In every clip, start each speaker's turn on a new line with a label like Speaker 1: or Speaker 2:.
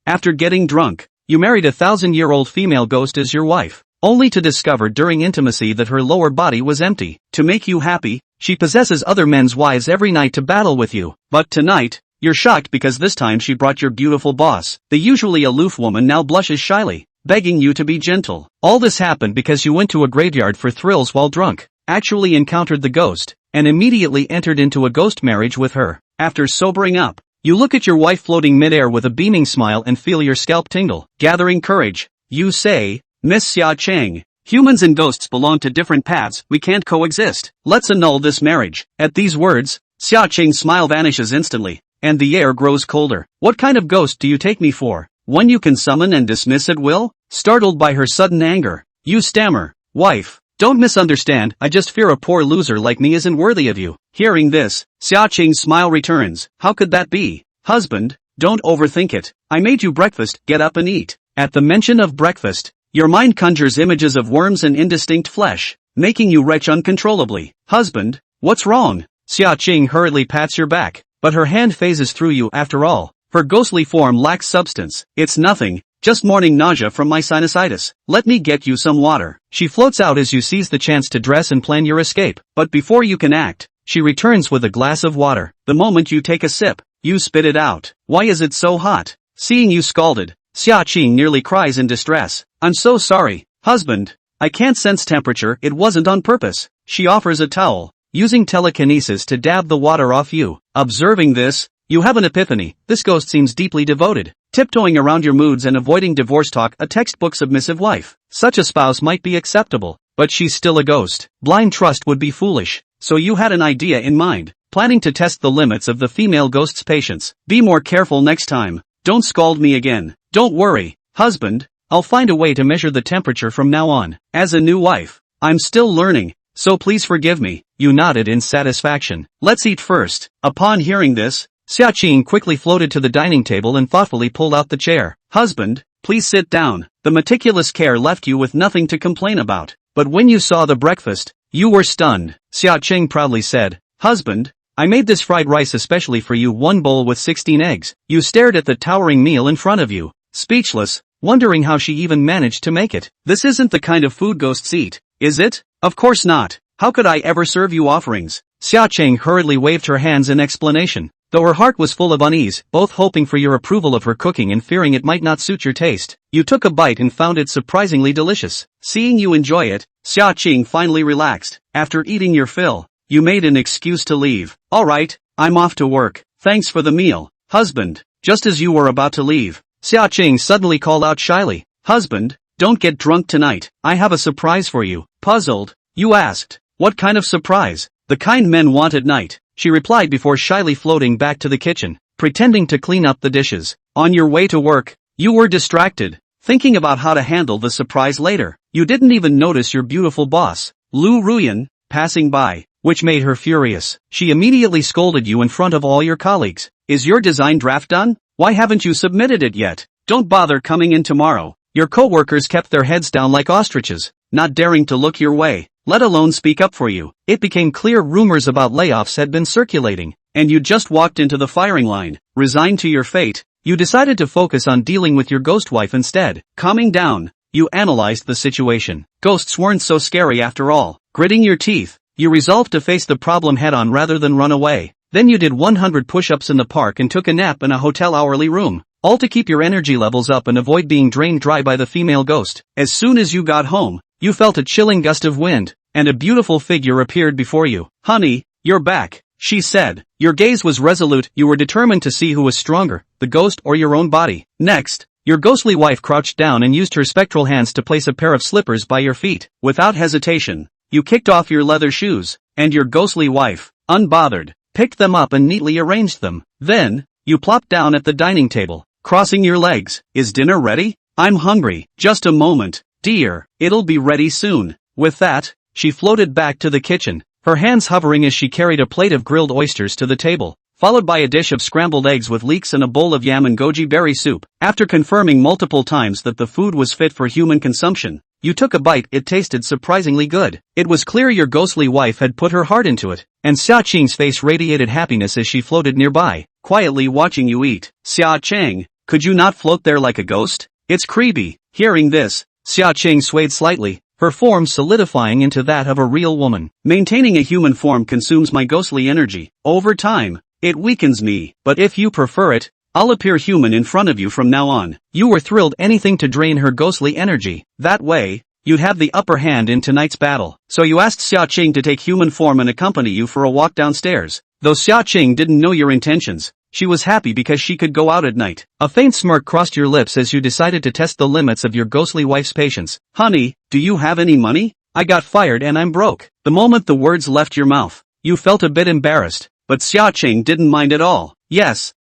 Speaker 1: After getting drunk, you married a 1,000-year-old female ghost as your wife, only to discover during intimacy that her lower body was empty. To make you happy, she possesses other men's wives every night to battle with you. But tonight, you're shocked because this time she brought your beautiful boss. The usually aloof woman now blushes shyly, begging you to be gentle. All this happened because you went to a graveyard for thrills while drunk, actually encountered the ghost, and immediately entered into a ghost marriage with her. After sobering up, you look at your wife floating midair with a beaming smile and feel your scalp tingle. Gathering courage, you say, "Miss Xia Cheng, humans and ghosts belong to different paths, we can't coexist. Let's annul this marriage." At these words, Xia Cheng's smile vanishes instantly, and the air grows colder. "What kind of ghost do you take me for? One you can summon and dismiss at will?" Startled by her sudden anger, you stammer, "Wife, don't misunderstand, I just fear a poor loser like me isn't worthy of you." Hearing this, Xia Cheng's smile returns. "How could that be? Husband, don't overthink it. I made you breakfast, get up and eat." At the mention of breakfast, your mind conjures images of worms and indistinct flesh, making you retch uncontrollably. "Husband, what's wrong?" Xia Cheng hurriedly pats your back, but her hand phases through you after all. Her ghostly form lacks substance. "It's nothing, just morning nausea from my sinusitis. Let me get you some water." She floats out as you seize the chance to dress and plan your escape. But before you can act, she returns with a glass of water. The moment you take a sip, you spit it out. "Why is it so hot?" Seeing you scalded, Xia Cheng nearly cries in distress. "I'm so sorry, husband. I can't sense temperature, it wasn't on purpose." She offers a towel, using telekinesis to dab the water off you. Observing this, you have an epiphany. This ghost seems deeply devoted, tiptoeing around your moods and avoiding divorce talk, a textbook submissive wife. Such a spouse might be acceptable, but she's still a ghost. Blind trust would be foolish, so you had an idea in mind, planning to test the limits of the female ghost's patience. "Be more careful next time. Don't scald me again." "Don't worry, husband, I'll find a way to measure the temperature from now on. As a new wife, I'm still learning, so please forgive me." You nodded in satisfaction. "Let's eat first." Upon hearing this, Xia Cheng quickly floated to the dining table and thoughtfully pulled out the chair. "Husband, please sit down." The meticulous care left you with nothing to complain about. But when you saw the breakfast, you were stunned. Xia Cheng proudly said, "Husband, I made this fried rice especially for you, one bowl with 16 eggs. You stared at the towering meal in front of you, speechless, wondering how she even managed to make it. "This isn't the kind of food ghosts eat, is it?" "Of course not. How could I ever serve you offerings?" Xia Cheng hurriedly waved her hands in explanation, though her heart was full of unease, both hoping for your approval of her cooking and fearing it might not suit your taste. You took a bite and found it surprisingly delicious. Seeing you enjoy it, Xia Cheng finally relaxed. After eating your fill, you made an excuse to leave. "All right, I'm off to work. Thanks for the meal, husband." Just as you were about to leave, Xia Cheng suddenly called out shyly, "Husband, don't get drunk tonight. I have a surprise for you." Puzzled, you asked, "What kind of surprise?" "The kind men want at night," she replied before shyly floating back to the kitchen, pretending to clean up the dishes. On your way to work, you were distracted, thinking about how to handle the surprise later. You didn't even notice your beautiful boss, Lu Ruyan, passing by, which made her furious. She immediately scolded you in front of all your colleagues. "Is your design draft done? Why haven't you submitted it yet? Don't bother coming in tomorrow." Your co-workers kept their heads down like ostriches, not daring to look your way, let alone speak up for you. It became clear rumors about layoffs had been circulating, and you just walked into the firing line. Resigned to your fate, you decided to focus on dealing with your ghost wife instead. Calming down, you analyzed the situation. Ghosts weren't so scary after all. Gritting your teeth, you resolved to face the problem head-on rather than run away. Then you did 100 push-ups in the park and took a nap in a hotel hourly room, all to keep your energy levels up and avoid being drained dry by the female ghost. As soon as you got home, you felt a chilling gust of wind, and a beautiful figure appeared before you. "Honey, you're back," she said. Your gaze was resolute, you were determined to see who was stronger, the ghost or your own body. Next, your ghostly wife crouched down and used her spectral hands to place a pair of slippers by your feet. Without hesitation, you kicked off your leather shoes, and your ghostly wife, unbothered, picked them up and neatly arranged them. Then, you plopped down at the dining table, crossing your legs. "Is dinner ready? I'm hungry." "Just a moment, dear, it'll be ready soon." With that, she floated back to the kitchen, her hands hovering as she carried a plate of grilled oysters to the table, followed by a dish of scrambled eggs with leeks and a bowl of yam and goji berry soup. After confirming multiple times that the food was fit for human consumption, you took a bite. It tasted surprisingly good. It was clear your ghostly wife had put her heart into it, and Xia Cheng's face radiated happiness as she floated nearby, quietly watching you eat. "Xia Cheng, Could you not float there like a ghost? It's creepy. Hearing this, Xia Qing swayed slightly, her form solidifying into that of a real woman. Maintaining a human form consumes my ghostly energy. Over time, it weakens me. But if you prefer it, I'll appear human in front of you from now on. You were thrilled anything to drain her ghostly energy. That way, you'd have the upper hand in tonight's battle. So you asked Xia Qing to take human form and accompany you for a walk downstairs. Though Xia Qing didn't know your intentions, she was happy because she could go out at night. A faint smirk crossed your lips as you decided to test the limits of your ghostly wife's patience. Honey, do you have any money? I got fired and I'm broke. The moment the words left your mouth, you felt a bit embarrassed, but Xia Qing didn't mind at all. Yes.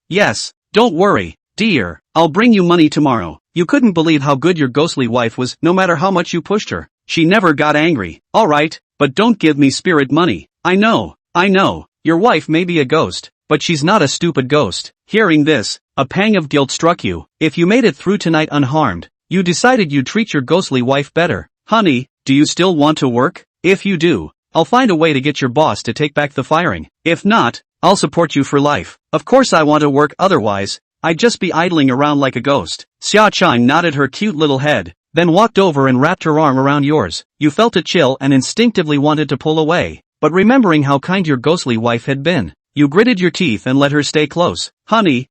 Speaker 1: Don't worry, dear, I'll bring you money tomorrow. You couldn't believe how good your ghostly wife was, no matter how much you pushed her. She never got angry. Alright, but don't give me spirit money. I know, your wife may be a ghost, but she's not a stupid ghost. Hearing this, a pang of guilt struck you. If you made it through tonight unharmed, you decided you'd treat your ghostly wife better. Honey, do you still want to work? If you do, I'll find a way to get your boss to take back the firing. If not, I'll support you for life. Of course I want to work, otherwise, I'd just be idling around like a ghost. Xia Qing nodded her cute little head, then walked over and wrapped her arm around yours. You felt a chill and instinctively wanted to pull away, but remembering how kind your ghostly wife had been, you gritted your teeth and let her stay close. Honey,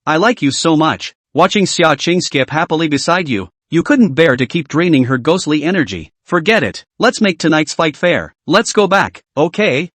Speaker 1: I like you so much. Watching Xia Qing skip happily beside you, you couldn't bear to keep draining her ghostly energy. Forget it. Let's make tonight's fight fair. Let's go back. Okay.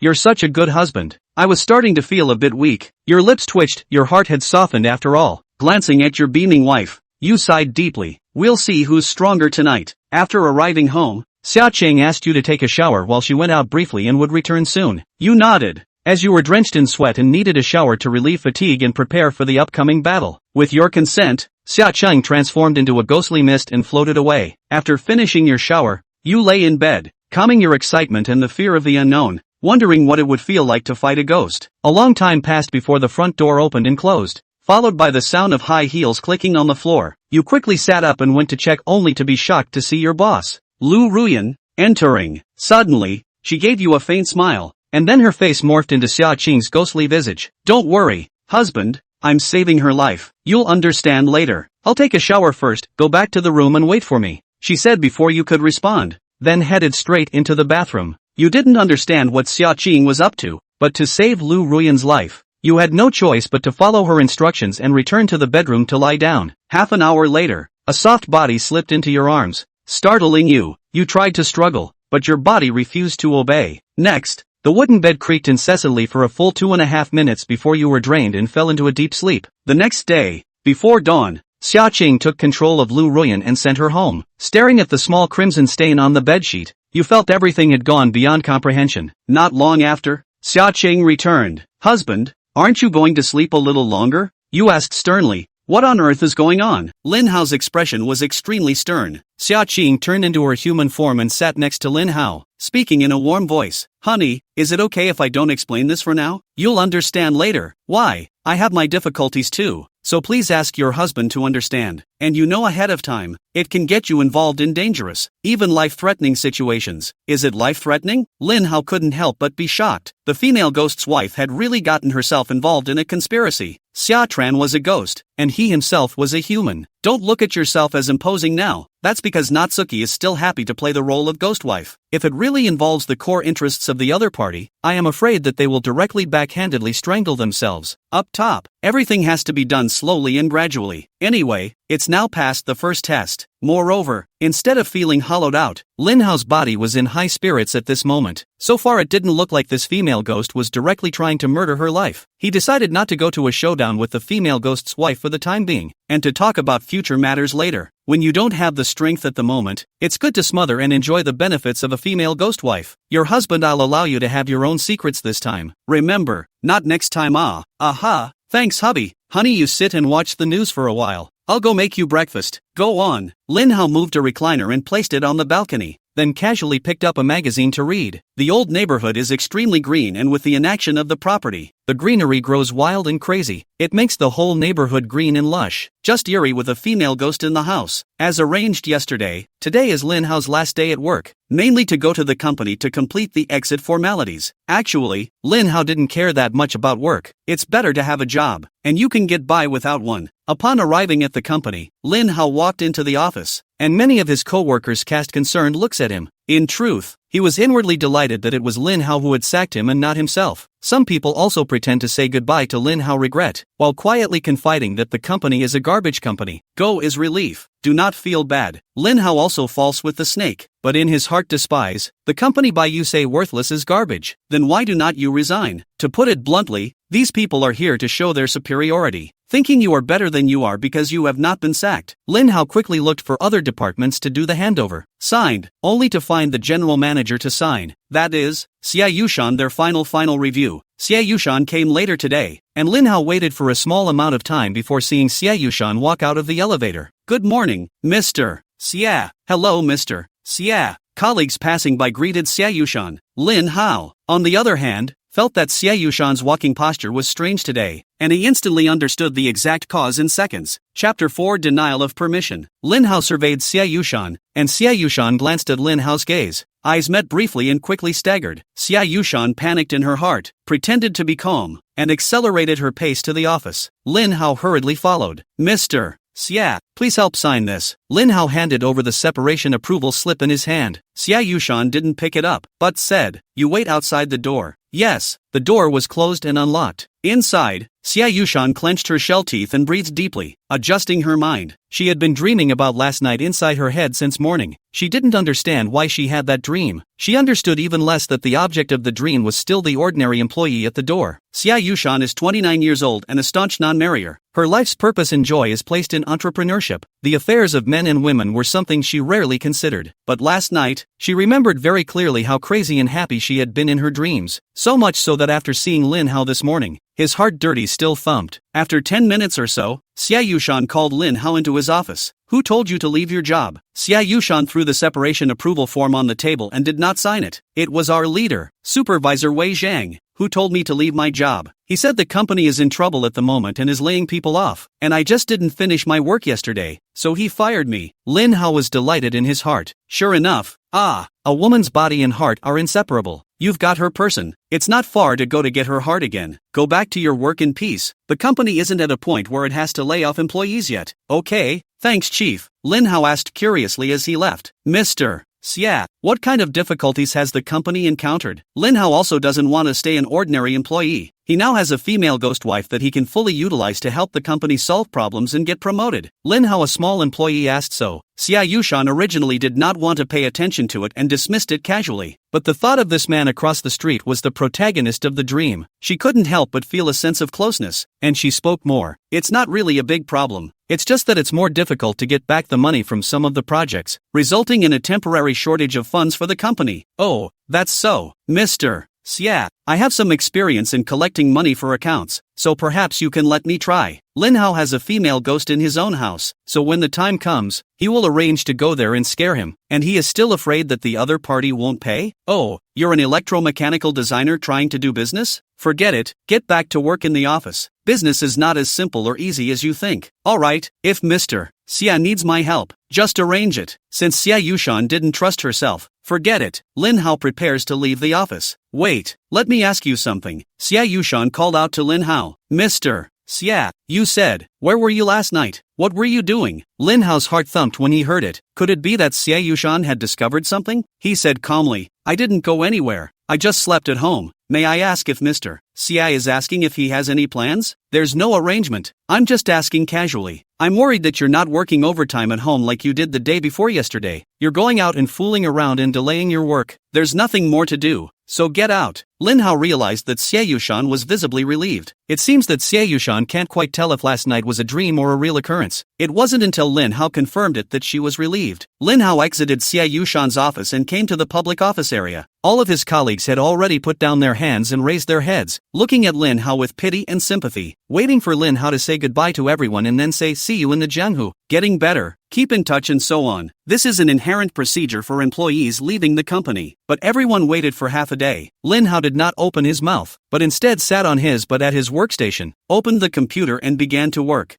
Speaker 1: You're such a good husband. I was starting to feel a bit weak. Your lips twitched, your heart had softened after all. Glancing at your beaming wife, you sighed deeply. We'll see who's stronger tonight. After arriving home, Xia Qing asked you to take a shower while she went out briefly and would return soon. You nodded, as you were drenched in sweat and needed a shower to relieve fatigue and prepare for the upcoming battle. With your consent, Xia Qing transformed into a ghostly mist and floated away. After finishing your shower, you lay in bed, calming your excitement and the fear of the unknown, wondering what it would feel like to fight a ghost. A long time passed before the front door opened and closed, followed by the sound of high heels clicking on the floor. You quickly sat up and went to check, only to be shocked to see your boss, Lu Ruyan, entering. Suddenly, she gave you a faint smile, and then her face morphed into Xia Qing's ghostly visage. Don't worry, husband, I'm saving her life. You'll understand later. I'll take a shower first, go back to the room and wait for me, she said before you could respond, then headed straight into the bathroom. You didn't understand what Xia Qing was up to, but to save Lu Ruyan's life, you had no choice but to follow her instructions and return to the bedroom to lie down. Half an hour later, a soft body slipped into your arms, startling you. You tried to struggle, but your body refused to obey. Next, the wooden bed creaked incessantly for a full 2.5 minutes before you were drained and fell into a deep sleep. The next day, before dawn, Xia Qing took control of Lu Ruyan and sent her home. Staring at the small crimson stain on the bedsheet, you felt everything had gone beyond comprehension. Not long after, Xia Qing returned. Husband, aren't you going to sleep a little longer? You asked sternly. What on earth is going on? Lin Hao's expression was extremely stern. Xia Qing turned into her human form and sat next to Lin Hao, speaking in a warm voice. Honey, is it okay if I don't explain this for now? You'll understand later. Why? I have my difficulties too, so please ask your husband to understand. And you know ahead of time, it can get you involved in dangerous, even life-threatening situations. Is it life-threatening? Lin Hao couldn't help but be shocked. The female ghost's wife had really gotten herself involved in a conspiracy. Xia Tran was a ghost, and he himself was a human. Don't look at yourself as imposing now. That's because Natsuki is still happy to play the role of ghost wife. If it really involves the core interests of the other party, I am afraid that they will directly backhandedly strangle themselves. Up top, everything has to be done slowly and gradually. Anyway, it's now past the first test. Moreover, instead of feeling hollowed out, Lin Hao's body was in high spirits at this moment. So far it didn't look like this female ghost was directly trying to murder her life. He decided not to go to a showdown with the female ghost's wife for the time being, and to talk about future matters later. When you don't have the strength at the moment, it's good to smother and enjoy the benefits of a female ghost wife. Your husband, I'll allow you to have your own secrets this time. Remember, not next time. Aha. Thanks hubby. Honey, you sit and watch the news for a while. I'll go make you breakfast. Go on. Lin Hao moved a recliner and placed it on the balcony, then casually picked up a magazine to read. The old neighborhood is extremely green, and with the inaction of the property, the greenery grows wild and crazy. It makes the whole neighborhood green and lush. Just eerie with a female ghost in the house. As arranged yesterday, today is Lin Hao's last day at work, mainly to go to the company to complete the exit formalities. Actually, Lin Hao didn't care that much about work. It's better to have a job, and you can get by without one. Upon arriving at the company, Lin Hao walked into the office, and many of his co-workers cast concerned looks at him. In truth, he was inwardly delighted that it was Lin Hao who had sacked him and not himself. Some people also pretend to say goodbye to Lin Hao regret, while quietly confiding that the company is a garbage company. Go is relief. Do not feel bad. Lin Hao also false with the snake, but in his heart despise the company by you say worthless is garbage. Then why do not you resign? To put it bluntly, these people are here to show their superiority, thinking you are better than you are because you have not been sacked. Lin Hao quickly looked for other departments to do the handover. Signed, only to find the general manager to sign. That is, Xia Yushan their final review. Xia Yushan came later today, and Lin Hao waited for a small amount of time before seeing Xia Yushan walk out of the elevator. Good morning, Mr. Xia. Hello, Mr. Xia. Colleagues passing by greeted Xia Yushan. Lin Hao, on the other hand, felt that Xia Yushan's walking posture was strange today, and he instantly understood the exact cause in seconds. Chapter 4 Denial of Permission. Lin Hao surveyed Xia Yushan, and Xia Yushan glanced at Lin Hao's gaze. Eyes met briefly and quickly staggered. Xia Yushan panicked in her heart, pretended to be calm, and accelerated her pace to the office. Lin Hao hurriedly followed. Mr. Xia, please help sign this. Lin Hao handed over the separation approval slip in his hand. Xia Yushan didn't pick it up, but said, "You wait outside the door." Yes, the door was closed and unlocked. Inside, Xia Yushan clenched her shell teeth and breathed deeply, adjusting her mind. She had been dreaming about last night inside her head since morning. She didn't understand why she had that dream. She understood even less that the object of the dream was still the ordinary employee at the door. Xia Yushan is 29 years old and a staunch non-marrier. Her life's purpose and joy is placed in entrepreneurship. The affairs of men and women were something she rarely considered. But last night, she remembered very clearly how crazy and happy she had been in her dreams. So much so that after seeing Lin Hao this morning, his heart dirty still thumped. After 10 minutes or so, Xia Yushan called Lin Hao into his office. Who told you to leave your job? Xia Yushan threw the separation approval form on the table and did not sign it. It was our leader, Supervisor Wei Zhang, who told me to leave my job. He said the company is in trouble at the moment and is laying people off, and I just didn't finish my work yesterday, so he fired me. Lin Hao was delighted in his heart. Sure enough, a woman's body and heart are inseparable. You've got her person. It's not far to go to get her heart again. Go back to your work in peace. The company isn't at a point where it has to lay off employees yet. Okay, thanks Chief, Lin Hao asked curiously as he left. Mr. Xia, what kind of difficulties has the company encountered? Lin Hao also doesn't want to stay an ordinary employee. He now has a female ghost wife that he can fully utilize to help the company solve problems and get promoted. Lin Hao, a small employee, asked so. Xia Yushan originally did not want to pay attention to it and dismissed it casually. But the thought of this man across the street was the protagonist of the dream. She couldn't help but feel a sense of closeness, and she spoke more. It's not really a big problem. It's just that it's more difficult to get back the money from some of the projects, resulting in a temporary shortage of funds for the company. Oh, that's so. Mr. Xia, I have some experience in collecting money for accounts, so perhaps you can let me try. Lin Hao has a female ghost in his own house, so when the time comes, he will arrange to go there and scare him, and he is still afraid that the other party won't pay? Oh, you're an electromechanical designer trying to do business? Forget it, get back to work in the office. Business is not as simple or easy as you think. Alright, if Mr. Xia needs my help, just arrange it. Since Xia Yushan didn't trust herself, forget it. Lin Hao prepares to leave the office. Wait, let me ask you something. Xia Yushan called out to Lin Hao. Mr. Xia, you said, where were you last night? What were you doing? Lin Hao's heart thumped when he heard it. Could it be that Xia Yushan had discovered something? He said calmly, I didn't go anywhere. I just slept at home. May I ask if Mr. Xia is asking if he has any plans? There's no arrangement. I'm just asking casually. I'm worried that you're not working overtime at home like you did the day before yesterday. You're going out and fooling around and delaying your work. There's nothing more to do, so get out. Lin Hao realized that Xia Yushan was visibly relieved. It seems that Xia Yushan can't quite tell if last night was a dream or a real occurrence. It wasn't until Lin Hao confirmed it that she was relieved. Lin Hao exited Xia Yushan's office and came to the public office area. All of his colleagues had already put down their hands and raised their heads, looking at Lin Hao with pity and sympathy, waiting for Lin Hao to say goodbye to everyone and then say see you in the Jianghu. Getting better, keep in touch and so on. This is an inherent procedure for employees leaving the company. But everyone waited for half a day. Lin Hao did not open his mouth, but instead sat on his butt at his workstation, opened the computer and began to work.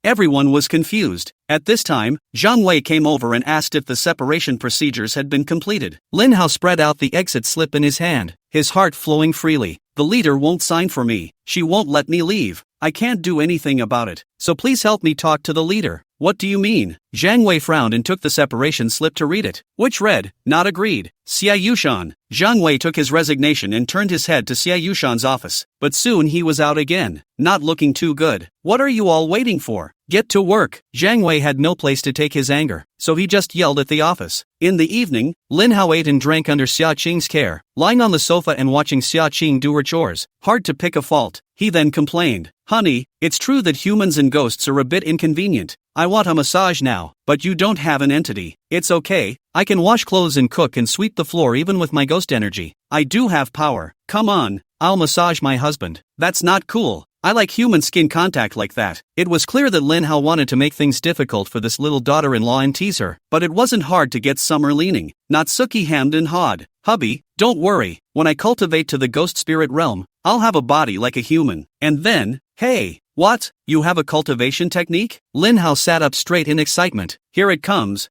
Speaker 1: Everyone was confused. At this time, Zhang Wei came over and asked if the separation procedures had been completed. Lin Hao spread out the exit slip in his hand, his heart flowing freely. The leader won't sign for me. She won't let me leave. I can't do anything about it. So please help me talk to the leader. What do you mean? Zhang Wei frowned and took the separation slip to read it, which read, not agreed. Xia Yushan. Zhang Wei took his resignation and turned his head to Xia Yushan's office, but soon he was out again, not looking too good. What are you all waiting for? Get to work. Zhang Wei had no place to take his anger, so he just yelled at the office. In the evening, Lin Hao ate and drank under Xia Qing's care, lying on the sofa and watching Xia Qing do her chores. Hard to pick a fault. He then complained, honey, it's true that humans and ghosts are a bit inconvenient. I want a massage now, but you don't have an entity. It's okay, I can wash clothes and cook and sweep the floor even with my ghost energy. I do have power. Come on, I'll massage my husband. That's not cool. I like human skin contact like that. It was clear that Lin Hao wanted to make things difficult for this little daughter-in-law and tease her, but it wasn't hard to get Summer leaning. Natsuki hemmed and hawed. Hubby, don't worry, when I cultivate to the ghost spirit realm, I'll have a body like a human. And then, hey, what? You have a cultivation technique? Lin Hao sat up straight in excitement. Here it comes,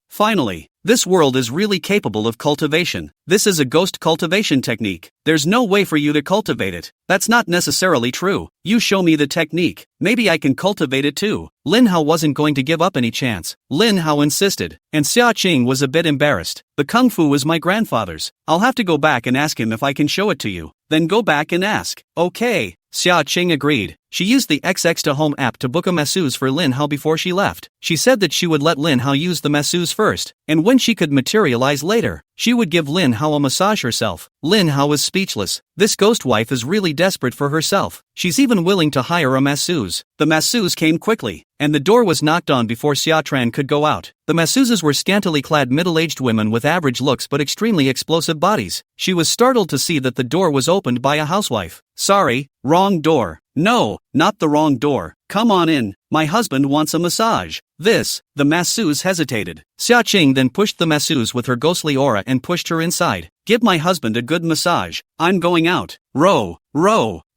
Speaker 1: finally. This world is really capable of cultivation. This is a ghost cultivation technique. There's no way for you to cultivate it. That's not necessarily true. You show me the technique. Maybe I can cultivate it too. Lin Hao wasn't going to give up any chance. Lin Hao insisted, and Xia Qing was a bit embarrassed. The kung fu was my grandfather's. I'll have to go back and ask him if I can show it to you. Then go back and ask. Okay. Xia Qing agreed. She used the XX to Home app to book a masseuse for Lin Hao before she left. She said that she would let Lin Hao use the masseuse first, and when she could materialize later, she would give Lin Hao a massage herself. Lin Hao was speechless. This ghost wife is really desperate for herself. She's even willing to hire a masseuse. The masseuse came quickly, and the door was knocked on before Xia Tran could go out. The masseuses were scantily clad middle-aged women with average looks but extremely explosive bodies. She was startled to see that the door was opened by a housewife. Sorry, wrong door. No, not the wrong door. Come on in, my husband wants a massage. The masseuse hesitated. Xia Qing then pushed the masseuse with her ghostly aura and pushed her inside. Give my husband a good massage. I'm going out. Row.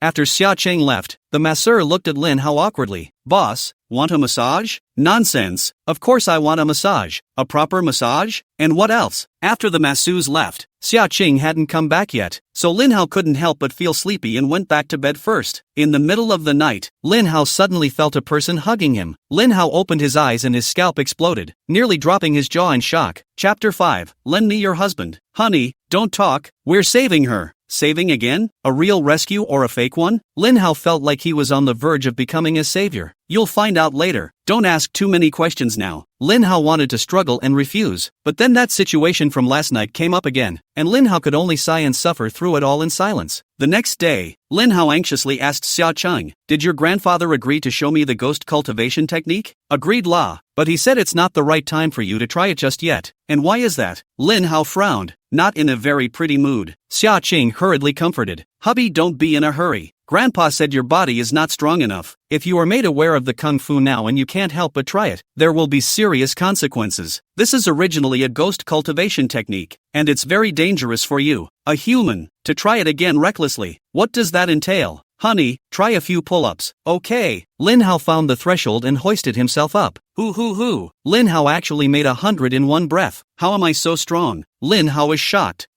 Speaker 1: After Xia Qing left, the masseur looked at Lin Hao awkwardly. Boss, want a massage? Nonsense. Of course I want a massage. A proper massage? And what else? After the masseuse left, Xia Qing hadn't come back yet, so Lin Hao couldn't help but feel sleepy and went back to bed first. In the middle of the night, Lin Hao suddenly felt a person hugging him. Lin Hao opened his eyes and his scalp exploded, nearly dropping his jaw in shock. Chapter 5. Lend me your husband. Honey, don't talk. We're saving her. Saving again? A real rescue or a fake one? Lin Hao felt like he was on the verge of becoming a savior. You'll find out later. Don't ask too many questions now. Lin Hao wanted to struggle and refuse, but then that situation from last night came up again, and Lin Hao could only sigh and suffer through it all in silence. The next day, Lin Hao anxiously asked Xia Qing, did your grandfather agree to show me the ghost cultivation technique? Agreed la, but he said it's not the right time for you to try it just yet. And why is that? Lin Hao frowned, not in a very pretty mood. Xia Qing hurriedly comforted, hubby, don't be in a hurry. Grandpa said your body is not strong enough. If you are made aware of the kung fu now and you can't help but try it, there will be serious consequences. This is originally a ghost cultivation technique, and it's very dangerous for you, a human, to try it again recklessly. What does that entail? Honey, try a few pull-ups. Okay. Lin Hao found the threshold and hoisted himself up. Hoo. Lin Hao actually made 100 in one breath. How am I so strong? Lin Hao was shocked.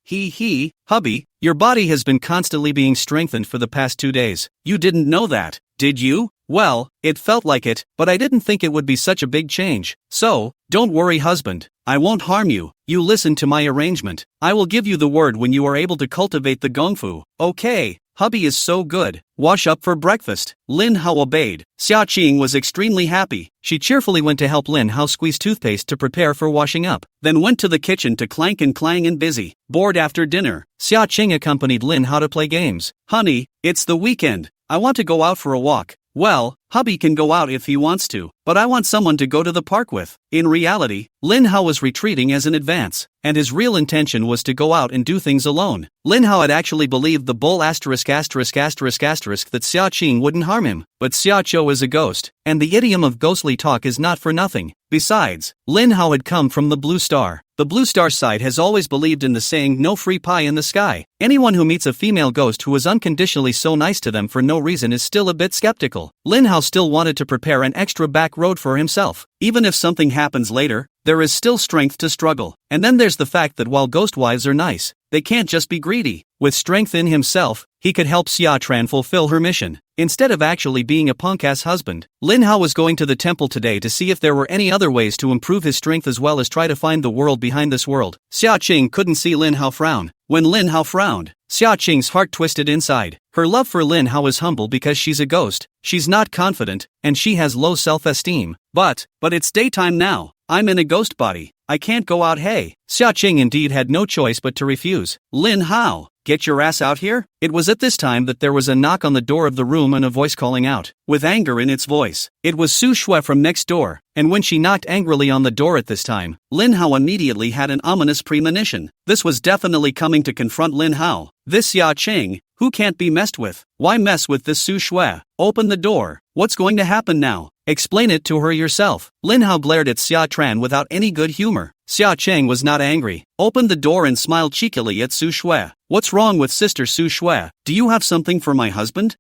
Speaker 1: Hubby, your body has been constantly being strengthened for the past 2 days. You didn't know that, did you? Well, it felt like it, but I didn't think it would be such a big change. So, don't worry husband, I won't harm you. You listen to my arrangement. I will give you the word when you are able to cultivate the gongfu. Okay. Hubby is so good. Wash up for breakfast. Lin Hao obeyed. Xia Qing was extremely happy. She cheerfully went to help Lin Hao squeeze toothpaste to prepare for washing up, then went to the kitchen to clank and clang and busy. Bored after dinner, Xia Qing accompanied Lin Hao to play games. Honey, it's the weekend. I want to go out for a walk. Well, hubby can go out if he wants to, but I want someone to go to the park with. In reality, Lin Hao was retreating as an advance, and his real intention was to go out and do things alone. Lin Hao had actually believed the bull ***** that Xia Qing wouldn't harm him, but Xia Qiu is a ghost, and the idiom of ghostly talk is not for nothing. Besides, Lin Hao had come from the Blue Star. The Blue Star side has always believed in the saying no free pie in the sky. Anyone who meets a female ghost who is unconditionally so nice to them for no reason is still a bit skeptical. Lin Hao still wanted to prepare an extra back road for himself. Even if something happens later, there is still strength to struggle. And then there's the fact that while ghost wives are nice, they can't just be greedy. With strength in himself, he could help Xia Tran fulfill her mission. Instead of actually being a punk-ass husband, Lin Hao was going to the temple today to see if there were any other ways to improve his strength as well as try to find the world behind this world. Xia Qing couldn't see Lin Hao frown. When Lin Hao frowned, Xia Qing's heart twisted inside. Her love for Lin Hao is humble because she's a ghost, she's not confident, and she has low self-esteem. But it's daytime now. I'm in a ghost body. I can't go out. Hey. Xia Qing indeed had no choice but to refuse. Lin Hao, get your ass out here? It was at this time that there was a knock on the door of the room and a voice calling out, with anger in its voice. It was Su Shui from next door, and when she knocked angrily on the door at this time, Lin Hao immediately had an ominous premonition. This was definitely coming to confront Lin Hao. This Xia Qing, who can't be messed with. Why mess with this Su Shui? Open the door. What's going to happen now? Explain it to her yourself. Lin Hao glared at Xia Tran without any good humor. Xia Qing was not angry, opened the door and smiled cheekily at Su Shui. What's wrong with sister Su Shui? Do you have something for my husband?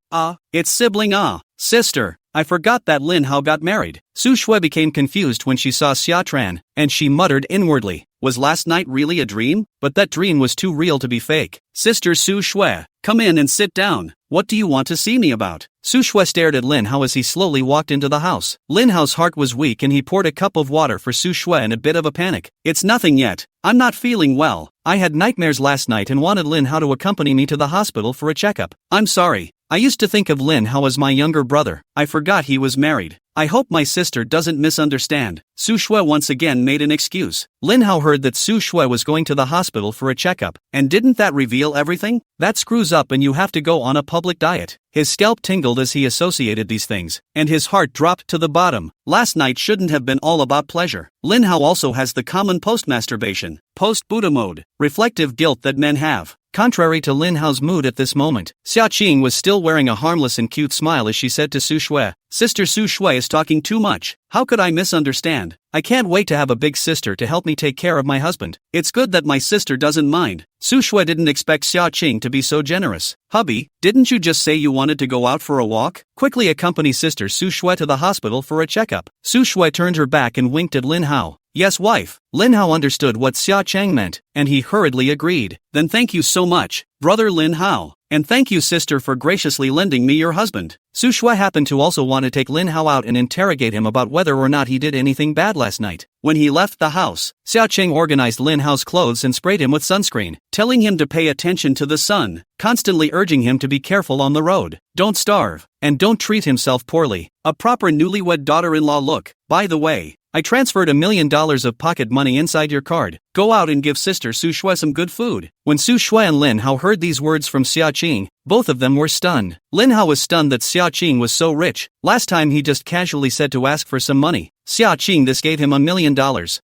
Speaker 1: It's sibling. Sister. I forgot that Lin Hao got married. Su Shui became confused when she saw Xia Tran, and she muttered inwardly, was last night really a dream? But that dream was too real to be fake. Sister Su Shui, come in and sit down. What do you want to see me about? Su Shui stared at Lin Hao as he slowly walked into the house. Lin Hao's heart was weak and he poured a cup of water for Su Shui in a bit of a panic. It's nothing yet. I'm not feeling well. I had nightmares last night and wanted Lin Hao to accompany me to the hospital for a checkup. I'm sorry. I used to think of Lin Hao as my younger brother. I forgot he was married. I hope my sister doesn't misunderstand. Su Shui once again made an excuse. Lin Hao heard that Su Shui was going to the hospital for a checkup, and didn't that reveal everything? That screws up and you have to go on a public diet. His scalp tingled as he associated these things, and his heart dropped to the bottom. Last night shouldn't have been all about pleasure. Lin Hao also has the common post-masturbation, post-Buddha mode, reflective guilt that men have. Contrary to Lin Hao's mood at this moment, Xia Qing was still wearing a harmless and cute smile as she said to Su Shui, Sister Su Shui is talking too much. How could I misunderstand? I can't wait to have a big sister to help me take care of my husband. It's good that my sister doesn't mind. Su Shui didn't expect Xia Qing to be so generous. Hubby, didn't you just say you wanted to go out for a walk? Quickly accompany Sister Su Shui to the hospital for a checkup. Su Shui turned her back and winked at Lin Hao. Yes, wife. Lin Hao understood what Xia Chang meant, and he hurriedly agreed. Then thank you so much, brother Lin Hao. And thank you sister for graciously lending me your husband. Su Shui happened to also want to take Lin Hao out and interrogate him about whether or not he did anything bad last night. When he left the house, Xia Cheng organized Lin Hao's clothes and sprayed him with sunscreen, telling him to pay attention to the sun, constantly urging him to be careful on the road, don't starve, and don't treat himself poorly. A proper newlywed daughter-in-law look. By the way, I transferred $1 million of pocket money inside your card. Go out and give Sister Su Shui some good food. When Su Shui and Lin Hao heard these words from Xia Qing, both of them were stunned. Lin Hao was stunned that Xia Qing was so rich. Last time he just casually said to ask for some money. Xia Qing this gave him $1 million,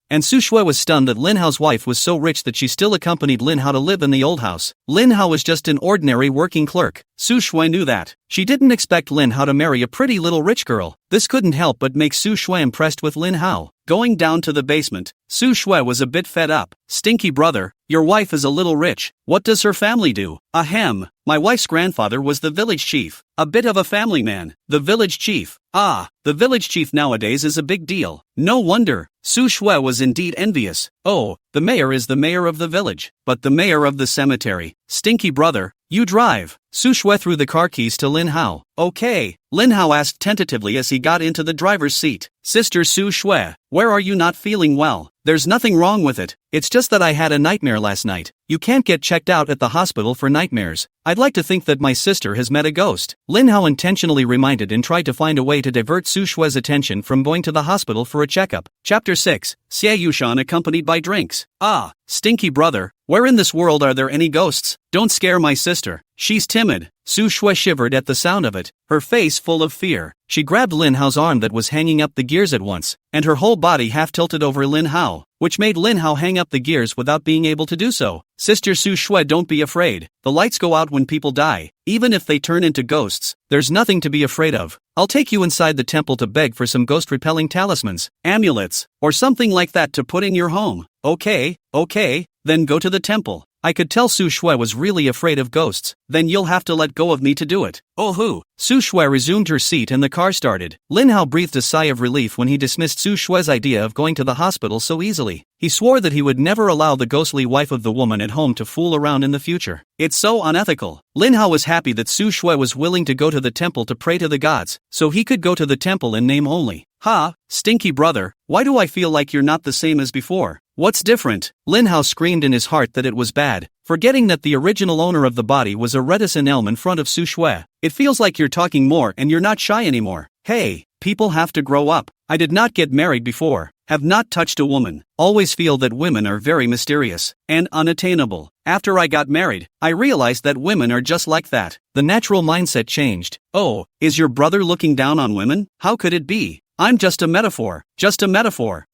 Speaker 1: and Su Shui was stunned that Lin Hao's wife was so rich that she still accompanied Lin Hao to live in the old house. Lin Hao was just an ordinary working clerk. Su Shui knew that. She didn't expect Lin Hao to marry a pretty little rich girl. This couldn't help but make Su Shui impressed with Lin Hao. Going down to the basement, Su Shui was a bit fed up. Stinky brother, your wife is a little rich. What does her family do? Ahem, my wife's grandfather was the village chief. A bit of a family man. The village chief. The village chief nowadays is a big deal. No wonder. Su Shui was indeed envious. Oh, the mayor is the mayor of the village, but the mayor of the cemetery. Stinky brother, you drive. Su Shui threw the car keys to Lin Hao. Okay, Lin Hao asked tentatively as he got into the driver's seat. Sister Su Shui, where are you not feeling well? There's nothing wrong with it. It's just that I had a nightmare last night. You can't get checked out at the hospital for nightmares. I'd like to think that my sister has met a ghost. Lin Hao intentionally reminded and tried to find a way to divert Su Shui's attention from going to the hospital for a checkup. Chapter 6. Xie Yushan accompanied by drinks. Stinky brother, where in this world are there any ghosts? Don't scare my sister. She's timid. Su Shui shivered at the sound of it, her face full of fear. She grabbed Lin Hao's arm that was hanging up the gears at once, and her whole body half tilted over Lin Hao, which made Lin Hao hang up the gears without being able to do so. Sister Su Shui, don't be afraid. The lights go out when people die. Even if they turn into ghosts, there's nothing to be afraid of. I'll take you inside the temple to beg for some ghost-repelling talismans, amulets, or something like that to put in your home. Okay, then go to the temple. I could tell Su Shui was really afraid of ghosts. Then you'll have to let go of me to do it. Oh hoo! Su Shui resumed her seat and the car started. Lin Hao breathed a sigh of relief when he dismissed Su Shui's idea of going to the hospital so easily. He swore that he would never allow the ghostly wife of the woman at home to fool around in the future. It's so unethical. Lin Hao was happy that Su Shui was willing to go to the temple to pray to the gods, so he could go to the temple in name only. Ha, stinky brother, why do I feel like you're not the same as before? What's different? Lin Hao screamed in his heart that it was bad, forgetting that the original owner of the body was a reticent elm in front of Su Shui. It feels like you're talking more and you're not shy anymore. Hey, people have to grow up. I did not get married before, have not touched a woman, always feel that women are very mysterious and unattainable. After I got married, I realized that women are just like that. The natural mindset changed. Oh, is your brother looking down on women? How could it be? I'm just a metaphor.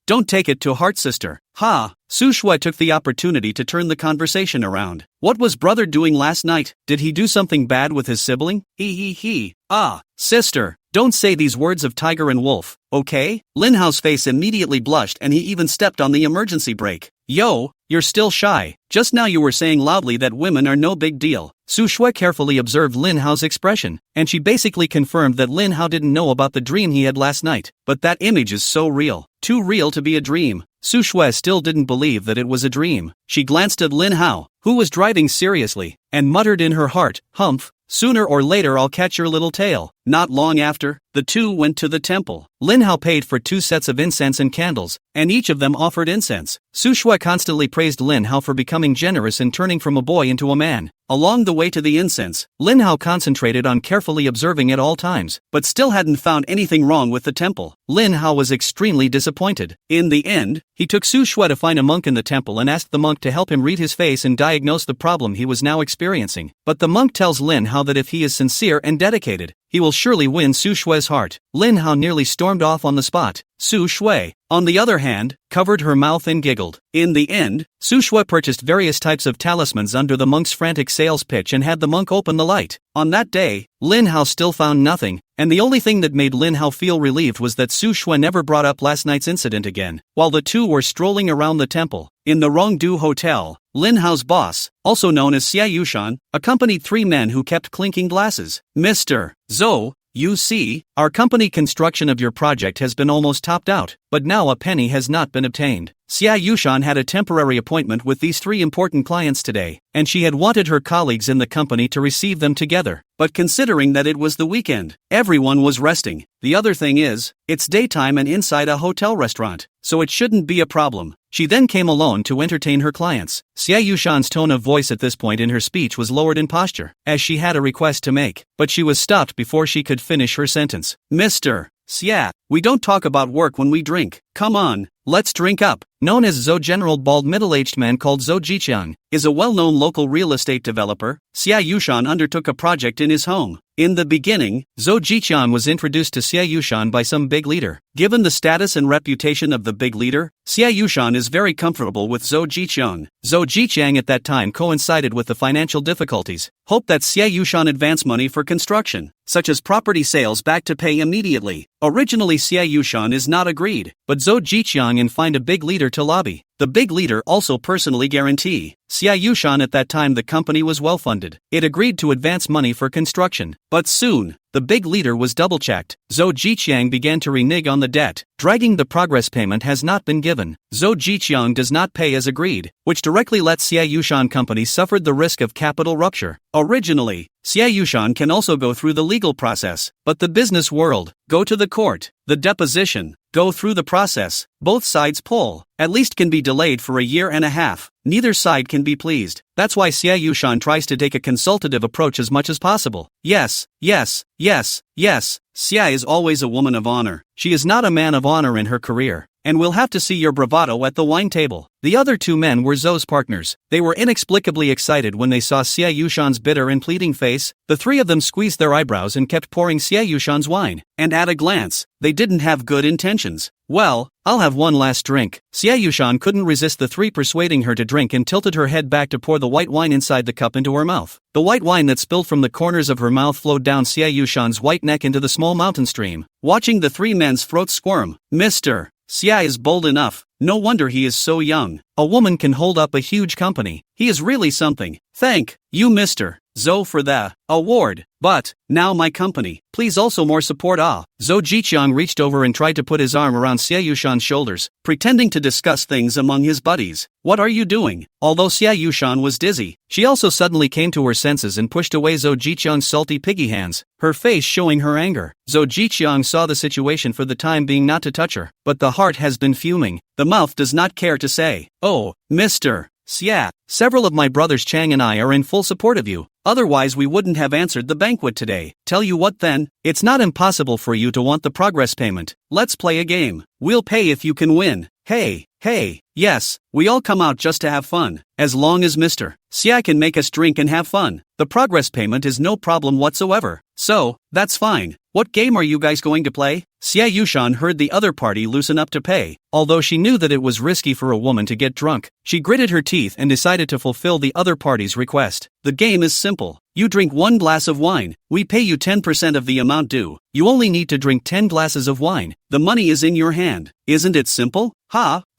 Speaker 1: Don't take it to heart, sister. Ha! Su Shui took the opportunity to turn the conversation around. What was brother doing last night? Did he do something bad with his sibling? He. Ah, sister, don't say these words of tiger and wolf, okay? Lin Hao's face immediately blushed and he even stepped on the emergency brake. Yo, you're still shy. Just now you were saying loudly that women are no big deal. Su Shui carefully observed Lin Hao's expression, and she basically confirmed that Lin Hao didn't know about the dream he had last night. But that image is so real. Too real to be a dream. Su Shui still didn't believe that it was a dream. She glanced at Lin Hao, who was driving seriously, and muttered in her heart, "Humph, sooner or later I'll catch your little tail." Not long after, the two went to the temple. Lin Hao paid for 2 sets of incense and candles, and each of them offered incense. Su Shui constantly praised Lin Hao for becoming generous and turning from a boy into a man. Along the way to the incense, Lin Hao concentrated on carefully observing at all times, but still hadn't found anything wrong with the temple. Lin Hao was extremely disappointed. In the end, he took Su Shui to find a monk in the temple and asked the monk to help him read his face and diagnose the problem he was now experiencing. But the monk tells Lin Hao that if he is sincere and dedicated, he will surely win Su Shui's heart. Lin Hao nearly stormed off on the spot. Su Shui, on the other hand, covered her mouth and giggled. In the end, Su Shui purchased various types of talismans under the monk's frantic sales pitch and had the monk open the light. On that day, Lin Hao still found nothing, and the only thing that made Lin Hao feel relieved was that Su Shui never brought up last night's incident again. While the two were strolling around the temple, in the Rongdu Hotel, Lin Hao's boss, also known as Xia Yushan, accompanied 3 men who kept clinking glasses. Mr. Zhou, you see, our company construction of your project has been almost topped out, but now a penny has not been obtained. Xia Yushan had a temporary appointment with these 3 important clients today, and she had wanted her colleagues in the company to receive them together. But considering that it was the weekend, everyone was resting. The other thing is, it's daytime and inside a hotel restaurant, so it shouldn't be a problem. She then came alone to entertain her clients. Xia Yushan's tone of voice at this point in her speech was lowered in posture, as she had a request to make, but she was stopped before she could finish her sentence. Mr. Xia, we don't talk about work when we drink. Come on, let's drink up. Known as Zhou, General bald middle-aged man called Zhou Jiqiang is a well-known local real estate developer. Xia Yushan undertook a project in his home. In the beginning, Zhou Jiqiang was introduced to Xia Yushan by some big leader. Given the status and reputation of the big leader, Xia Yushan is very comfortable with Zhou Jiqiang. Zhou Jiqiang at that time coincided with the financial difficulties. Hoped that Xia Yushan advance money for construction, such as property sales, back to pay immediately. Originally Xia Yushan is not agreed, but Zhou Jiqiang and find a big leader to lobby. The big leader also personally guarantee Xia Yushan at that time the company was well funded. It agreed to advance money for construction. But soon, the big leader was double-checked. Zhou Jiqiang began to renege on the debt, dragging the progress payment has not been given. Zhou Jiqiang does not pay as agreed, which directly lets Xia Yushan company suffered the risk of capital rupture. Originally, Xia Yushan can also go through the legal process, but the business world, go to the court, the deposition, go through the process, both sides pull, at least can be delayed for 1.5 years. Neither side can be pleased. That's why Xia Yushan tries to take a consultative approach as much as possible. Yes. Xia is always a woman of honor. She is not a man of honor in her career. and we'll have to see your bravado at the wine table. The other two men were Zhou's partners. They were inexplicably excited when they saw Xia Yushan's bitter and pleading face. The three of them squeezed their eyebrows and kept pouring Xia Yushan's wine, and at a glance, they didn't have good intentions. Well, I'll have one last drink. Xia Yushan couldn't resist the three persuading her to drink and tilted her head back to pour the white wine inside the cup into her mouth. The white wine that spilled from the corners of her mouth flowed down Xia Yushan's white neck into the small mountain stream. Watching the three men's throats squirm, Mr. Xia is bold enough. No wonder he is so young. A woman can hold up a huge company. He is really something. Thank you, Mr. Zhou, for the award. But now my company. Please also more support. Zhou Jiqiang reached over and tried to put his arm around Xia Yushan's shoulders, pretending to discuss things among his buddies. What are you doing? Although Xia Yushan was dizzy, she also suddenly came to her senses and pushed away Zhou Jiqiang's salty piggy hands, her face showing her anger. Zhou Jiqiang saw the situation for the time being not to touch her, but the heart has been fuming. The mouth does not care to say, "Oh, Mr. Xia, several of my brothers Chang and I are in full support of you. Otherwise we wouldn't have answered the banquet today. Tell you what then, it's not impossible for you to want the progress payment. Let's play a game. We'll pay if you can win. Hey, yes, we all come out just to have fun. As long as Mr. Xia can make us drink and have fun, the progress payment is no problem whatsoever. So, that's fine. What game are you guys going to play?" Xia Yushan heard the other party loosen up to pay. Although she knew that it was risky for a woman to get drunk, she gritted her teeth and decided to fulfill the other party's request. The game is simple. You drink 1 glass of wine, we pay you 10% of the amount due. You only need to drink 10 glasses of wine. The money is in your hand. Isn't it simple?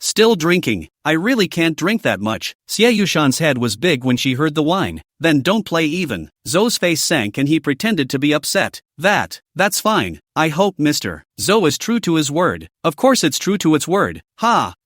Speaker 1: Still drinking. I really can't drink that much. Xia Yushan's head was big when she heard the wine. Then don't play even. Zhou's face sank and he pretended to be upset. That's fine. I hope Mr. Zhou is true to his word. Of course it's true to its word.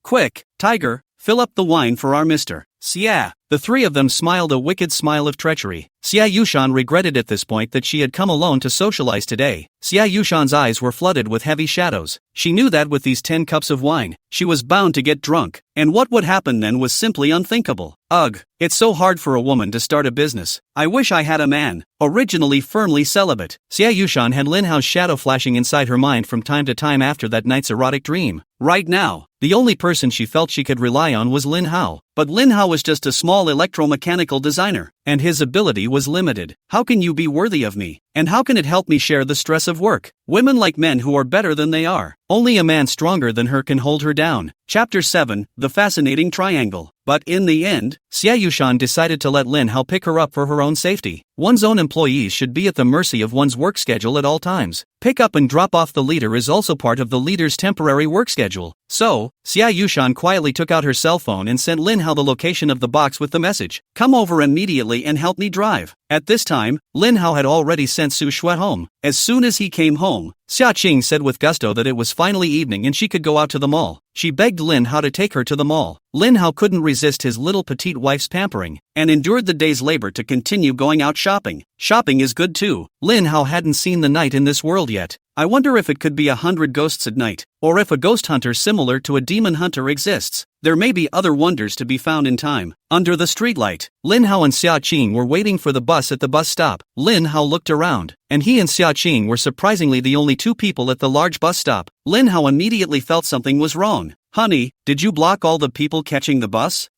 Speaker 1: Quick, Tiger, fill up the wine for our Mr. Xia. The three of them smiled a wicked smile of treachery. Xia Yushan regretted at this point that she had come alone to socialize today. Xia Yushan's eyes were flooded with heavy shadows. She knew that with these 10 cups of wine, she was bound to get drunk, and what would happen then was simply unthinkable. Ugh, it's so hard for a woman to start a business. I wish I had a man. Originally firmly celibate, Xia Yushan had Lin Hao's shadow flashing inside her mind from time to time after that night's erotic dream. Right now, the only person she felt she could rely on was Lin Hao. But Lin Hao was just a small electromechanical designer, and his ability was limited. How can you be worthy of me? And how can it help me share the stress of work? Women like men who are better than they are. Only a man stronger than her can hold her down. Chapter 7, The Fascinating Triangle. But in the end, Xia Yushan decided to let Lin Hao pick her up for her own safety. One's own employees should be at the mercy of one's work schedule at all times. Pick up and drop off the leader is also part of the leader's temporary work schedule. So, Xia Yushan quietly took out her cell phone and sent Lin Hao the location of the box with the message, "Come over immediately and help me drive." At this time, Lin Hao had already sent Su Shui home. As soon as he came home, Xia Qing said with gusto that it was finally evening and she could go out to the mall. She begged Lin Hao to take her to the mall. Lin Hao couldn't resist his little petite wife's pampering, and endured the day's labor to continue going out shopping. Shopping is good too. Lin Hao hadn't seen the night in this world yet. I wonder if it could be 100 ghosts at night, or if a ghost hunter similar to a demon hunter exists. There may be other wonders to be found in time. Under the streetlight, Lin Hao and Xia Qing were waiting for the bus at the bus stop. Lin Hao looked around, and he and Xia Qing were surprisingly the only two people at the large bus stop. Lin Hao immediately felt something was wrong. "Honey, did you block all the people catching the bus?"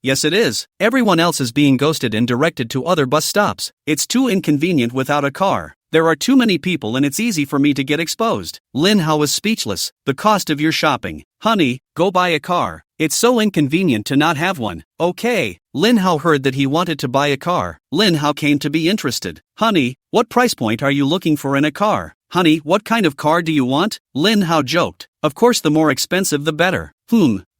Speaker 1: Yes it is. Everyone else is being ghosted and directed to other bus stops. It's too inconvenient without a car. There are too many people and it's easy for me to get exposed. Lin Hao was speechless. The cost of your shopping. "Honey, go buy a car. It's so inconvenient to not have one." "Okay." Lin Hao heard that he wanted to buy a car. Lin Hao came to be interested. "Honey, what price point are you looking for in a car?" "Honey, what kind of car do you want?" Lin Hao joked. "Of course the more expensive the better."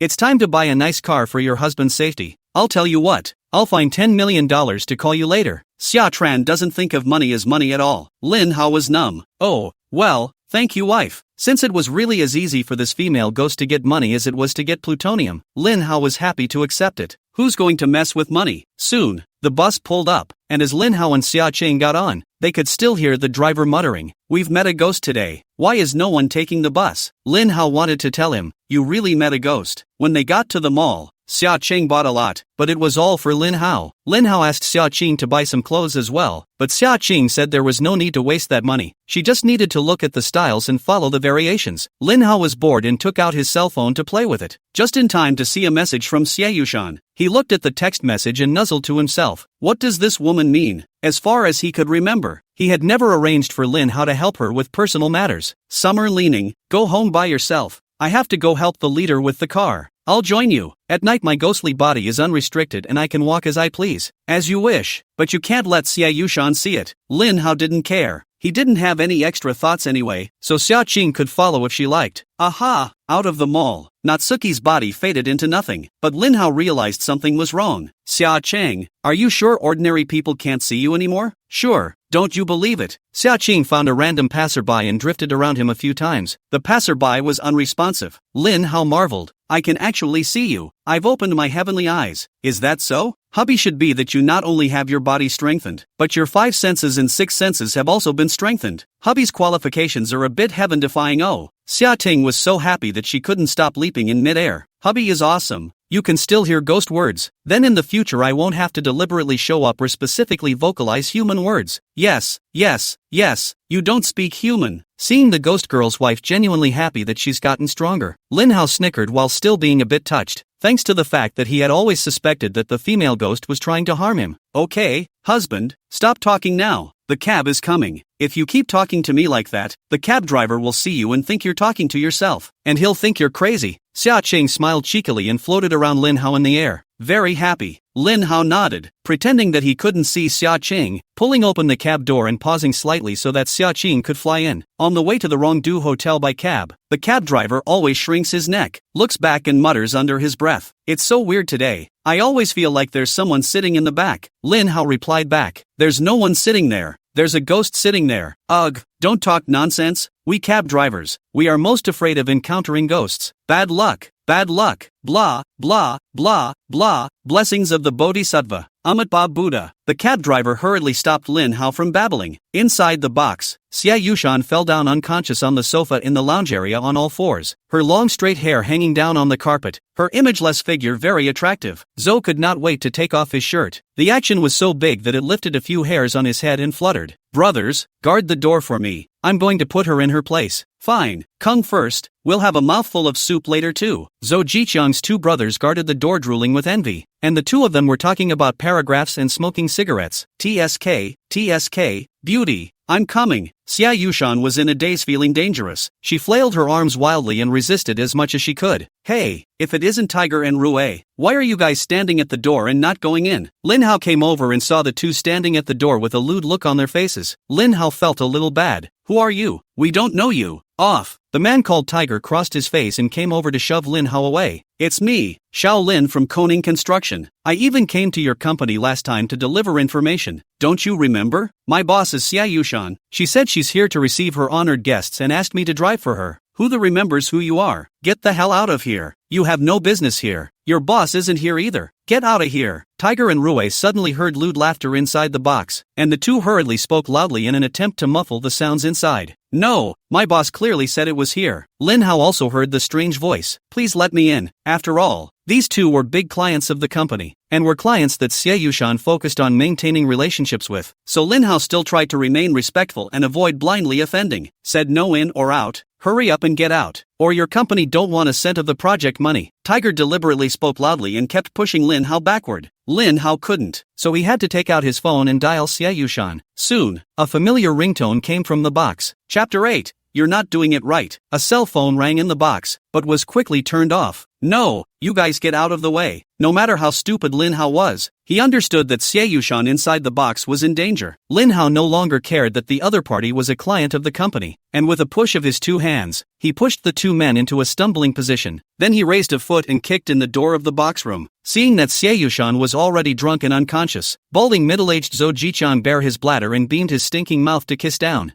Speaker 1: It's time to buy a nice car for your husband's safety. I'll tell you what, I'll find $10 million to call you later." Xia Tran doesn't think of money as money at all. Lin Hao was numb. "Oh, well, thank you wife." Since it was really as easy for this female ghost to get money as it was to get plutonium, Lin Hao was happy to accept it. Who's going to mess with money? Soon, the bus pulled up, and as Lin Hao and Xia Qing got on, they could still hear the driver muttering, "We've met a ghost today. Why is no one taking the bus?" Lin Hao wanted to tell him, "You really met a ghost." When they got to the mall, Xia Qing bought a lot, but it was all for Lin Hao. Lin Hao asked Xia Qing to buy some clothes as well, but Xia Qing said there was no need to waste that money. She just needed to look at the styles and follow the variations. Lin Hao was bored and took out his cell phone to play with it, just in time to see a message from Xie Yushan. He looked at the text message and nuzzled to himself. What does this woman mean? As far as he could remember, he had never arranged for Lin Hao to help her with personal matters. Summer leaning, go home by yourself. I have to go help the leader with the car. I'll join you. At night my ghostly body is unrestricted and I can walk as I please. As you wish. But you can't let Xie Yushan see it. Lin Hao didn't care. He didn't have any extra thoughts anyway, so Xia Qing could follow if she liked. Aha! Out of the mall, Natsuki's body faded into nothing, but Lin Hao realized something was wrong. Xia Qing, are you sure ordinary people can't see you anymore? Sure, don't you believe it? Xia Qing found a random passerby and drifted around him a few times. The passerby was unresponsive. Lin Hao marveled. I can actually see you. I've opened my heavenly eyes. Is that so? Hobby should be that you not only have your body strengthened, but your 5 senses and 6 senses have also been strengthened. Hubby's qualifications are a bit heaven-defying. Oh, Xia Ting was so happy that she couldn't stop leaping in mid-air. Hubby is awesome. You can still hear ghost words. Then in the future I won't have to deliberately show up or specifically vocalize human words. Yes, yes, yes, you don't speak human. Seeing the ghost girl's wife genuinely happy that she's gotten stronger, Lin Hao snickered while still being a bit touched, thanks to the fact that he had always suspected that the female ghost was trying to harm him. Okay, husband, stop talking now. The cab is coming. If you keep talking to me like that, the cab driver will see you and think you're talking to yourself, and he'll think you're crazy. Xia Qing smiled cheekily and floated around Lin Hao in the air. Very happy. Lin Hao nodded, pretending that he couldn't see Xia Qing, pulling open the cab door and pausing slightly so that Xia Qing could fly in. On the way to the Rongdu Hotel by cab, the cab driver always shrinks his neck, looks back and mutters under his breath. It's so weird today. I always feel like there's someone sitting in the back. Lin Hao replied back. There's no one sitting there. There's a ghost sitting there. Ugh, don't talk nonsense. We cab drivers, we are most afraid of encountering ghosts. Bad luck, blah, blah, blah, blah, blessings of the Bodhisattva, Amitabha Buddha. The cab driver hurriedly stopped Lin Hao from babbling. Inside the box, Xie Yushan fell down unconscious on the sofa in the lounge area on all fours, her long straight hair hanging down on the carpet, her imageless figure very attractive. Zhou could not wait to take off his shirt. The action was so big that it lifted a few hairs on his head and fluttered. Brothers, guard the door for me. I'm going to put her in her place. Fine, Kung first, we'll have a mouthful of soup later too. Zhou Jiqiang's 2 brothers guarded the door drooling with envy, and the 2 of them were talking about paragraphs and smoking cigarettes. TSK, beauty, I'm coming. Xia Yushan was in a daze feeling dangerous. She flailed her arms wildly and resisted as much as she could. Hey, if it isn't Tiger and Rue, why are you guys standing at the door and not going in? Lin Hao came over and saw the 2 standing at the door with a lewd look on their faces. Lin Hao felt a little bad. Who are you? We don't know you. Off. The man called Tiger crossed his face and came over to shove Lin Hao away. It's me, Xiao Lin from Koning Construction. I even came to your company last time to deliver information. Don't you remember? My boss is Xia Yushan. She said she's here to receive her honored guests and asked me to drive for her. Who the remembers who you are? Get the hell out of here. You have no business here. Your boss isn't here either. Get out of here. Tiger and Rue suddenly heard lewd laughter inside the box, and the 2 hurriedly spoke loudly in an attempt to muffle the sounds inside. No, my boss clearly said it was here. Lin Hao also heard the strange voice. Please let me in. After all, these 2 were big clients of the company, and were clients that Xie Yushan focused on maintaining relationships with. So Lin Hao still tried to remain respectful and avoid blindly offending. Said no in or out. Hurry up and get out, or your company don't want a cent of the project money. Tiger deliberately spoke loudly and kept pushing Lin Hao backward. Lin Hao couldn't, so he had to take out his phone and dial Xie Yushan. Soon, a familiar ringtone came from the box. Chapter 8, You're not doing it right. A cell phone rang in the box, but was quickly turned off. No, you guys get out of the way. No matter how stupid Lin Hao was, he understood that Xie Yushan inside the box was in danger. Lin Hao no longer cared that the other party was a client of the company, and with a push of his 2 hands, he pushed the 2 men into a stumbling position. Then he raised a foot and kicked in the door of the box room. Seeing that Xie Yushan was already drunk and unconscious, balding middle-aged Zhou Jiqiang bare his bladder and beamed his stinking mouth to kiss down.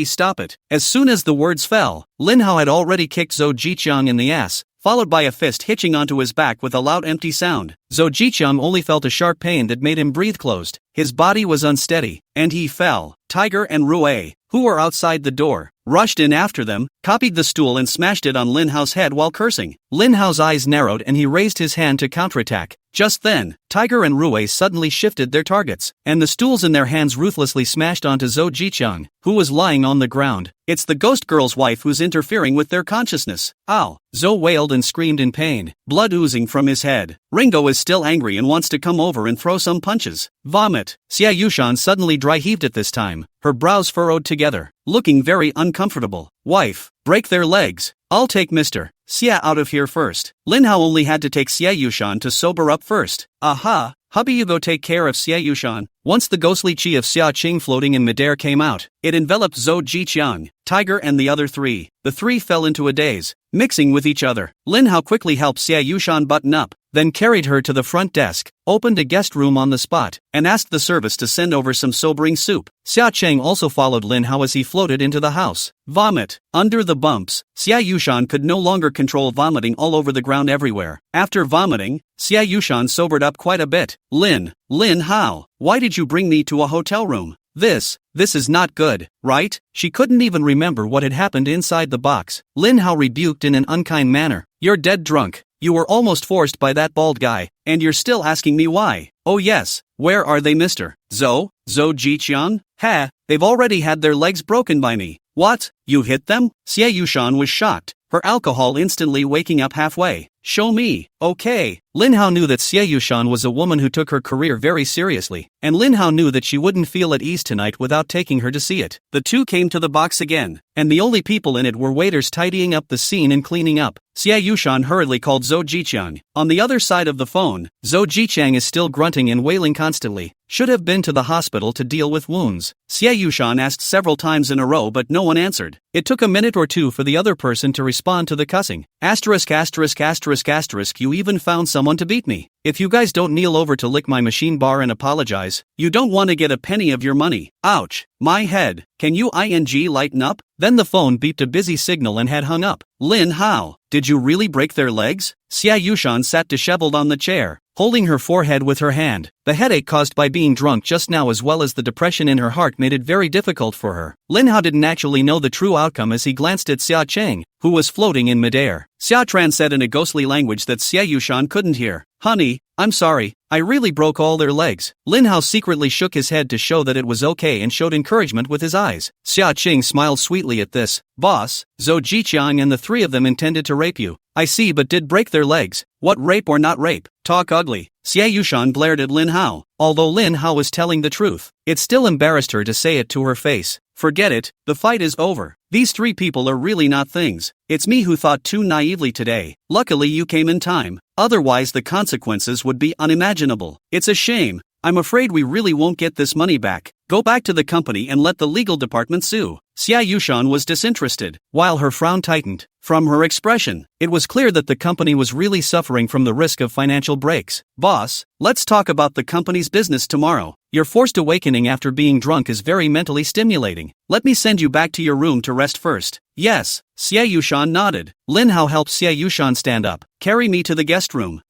Speaker 1: Stop it. As soon as the words fell, Lin Hao had already kicked Zhou Jiqiang in the ass, followed by a fist hitching onto his back with a loud empty sound. Zhou Jiqiang only felt a sharp pain that made him breathe closed. His body was unsteady, and he fell. Tiger and Rue, who were outside the door, rushed in after them, copied the stool and smashed it on Lin Hao's head while cursing. Lin Hao's eyes narrowed and he raised his hand to counterattack. Just then, Tiger and Rui suddenly shifted their targets, and the stools in their hands ruthlessly smashed onto Zhou Jiqiang, who was lying on the ground. It's the ghost girl's wife who's interfering with their consciousness. Ow! Zhou wailed and screamed in pain, blood oozing from his head. Ringo is still angry and wants to come over and throw some punches. Vomit. Xia Yushan suddenly dry-heaved at this time, her brows furrowed together, looking very uncomfortable. Wife, break their legs. I'll take Mr. Xia out of here first. Lin Hao only had to take Xia Yushan to sober up first. Aha! Hubby, you go take care of Xia Yushan. Once the ghostly chi of Xia Qing floating in midair came out, it enveloped Zhou Jiqiang, Tiger and the other three. The three fell into a daze, mixing with each other. Lin Hao quickly helped Xia Yushan button up, then carried her to the front desk, opened a guest room on the spot, and asked the service to send over some sobering soup. Xia Cheng also followed Lin Hao as he floated into the house. Vomit. Under the bumps, Xia Yushan could no longer control vomiting all over the ground everywhere. After vomiting, Xia Yushan sobered up quite a bit. Lin Hao, why did you bring me to a hotel room? This is not good, right? She couldn't even remember what had happened inside the box. Lin Hao rebuked in an unkind manner. You're dead drunk. You were almost forced by that bald guy, and you're still asking me why. Oh yes, where are they, Mr. Zhou Jiqiang? Ha, they've already had their legs broken by me. What? You hit them? Xia Yushan was shocked, her alcohol instantly waking up halfway. Show me. Okay. Lin Hao knew that Xia Yushan was a woman who took her career very seriously, and Lin Hao knew that she wouldn't feel at ease tonight without taking her to see it. The two came to the box again, and the only people in it were waiters tidying up the scene and cleaning up. Xia Yushan hurriedly called Zhou Jiqiang. On the other side of the phone, Zhou Jiqiang is still grunting and wailing constantly. Should have been to the hospital to deal with wounds. Xia Yushan asked several times in a row but no one answered. It took a minute or two for the other person to respond to the cussing. Asterisk asterisk asterisk asterisk, you even found someone to beat me. If you guys don't kneel over to lick my machine bar and apologize, you don't want to get a penny of your money. Ouch. My head. Can you lighten up? Then the phone beeped a busy signal and had hung up. Lin Hao, did you really break their legs? Xia Yushan sat disheveled on the chair, holding her forehead with her hand. The headache caused by being drunk just now as well as the depression in her heart made it very difficult for her. Lin Hao didn't actually know the true outcome as he glanced at Xia Cheng, who was floating in midair. Xia Tran said in a ghostly language that Xia Yushan couldn't hear. Honey, I'm sorry, I really broke all their legs. Lin Hao secretly shook his head to show that it was okay and showed encouragement with his eyes. Xia Qing smiled sweetly at this. Boss, Zhou Jiqiang and the three of them intended to rape you. I see, but did break their legs. What, rape or not rape? Talk ugly. Xia Yushan glared at Lin Hao. Although Lin Hao was telling the truth, it still embarrassed her to say it to her face. Forget it, the fight is over. These three people are really not things. It's me who thought too naively today. Luckily you came in time. Otherwise the consequences would be unimaginable. It's a shame. I'm afraid we really won't get this money back. Go back to the company and let the legal department sue. Xia Yushan was disinterested, while her frown tightened. From her expression, it was clear that the company was really suffering from the risk of financial breaks. Boss, let's talk about the company's business tomorrow. Your forced awakening after being drunk is very mentally stimulating. Let me send you back to your room to rest first. Yes, Xia Yushan nodded. Lin Hao helped Xia Yushan stand up. Carry me to the guest room.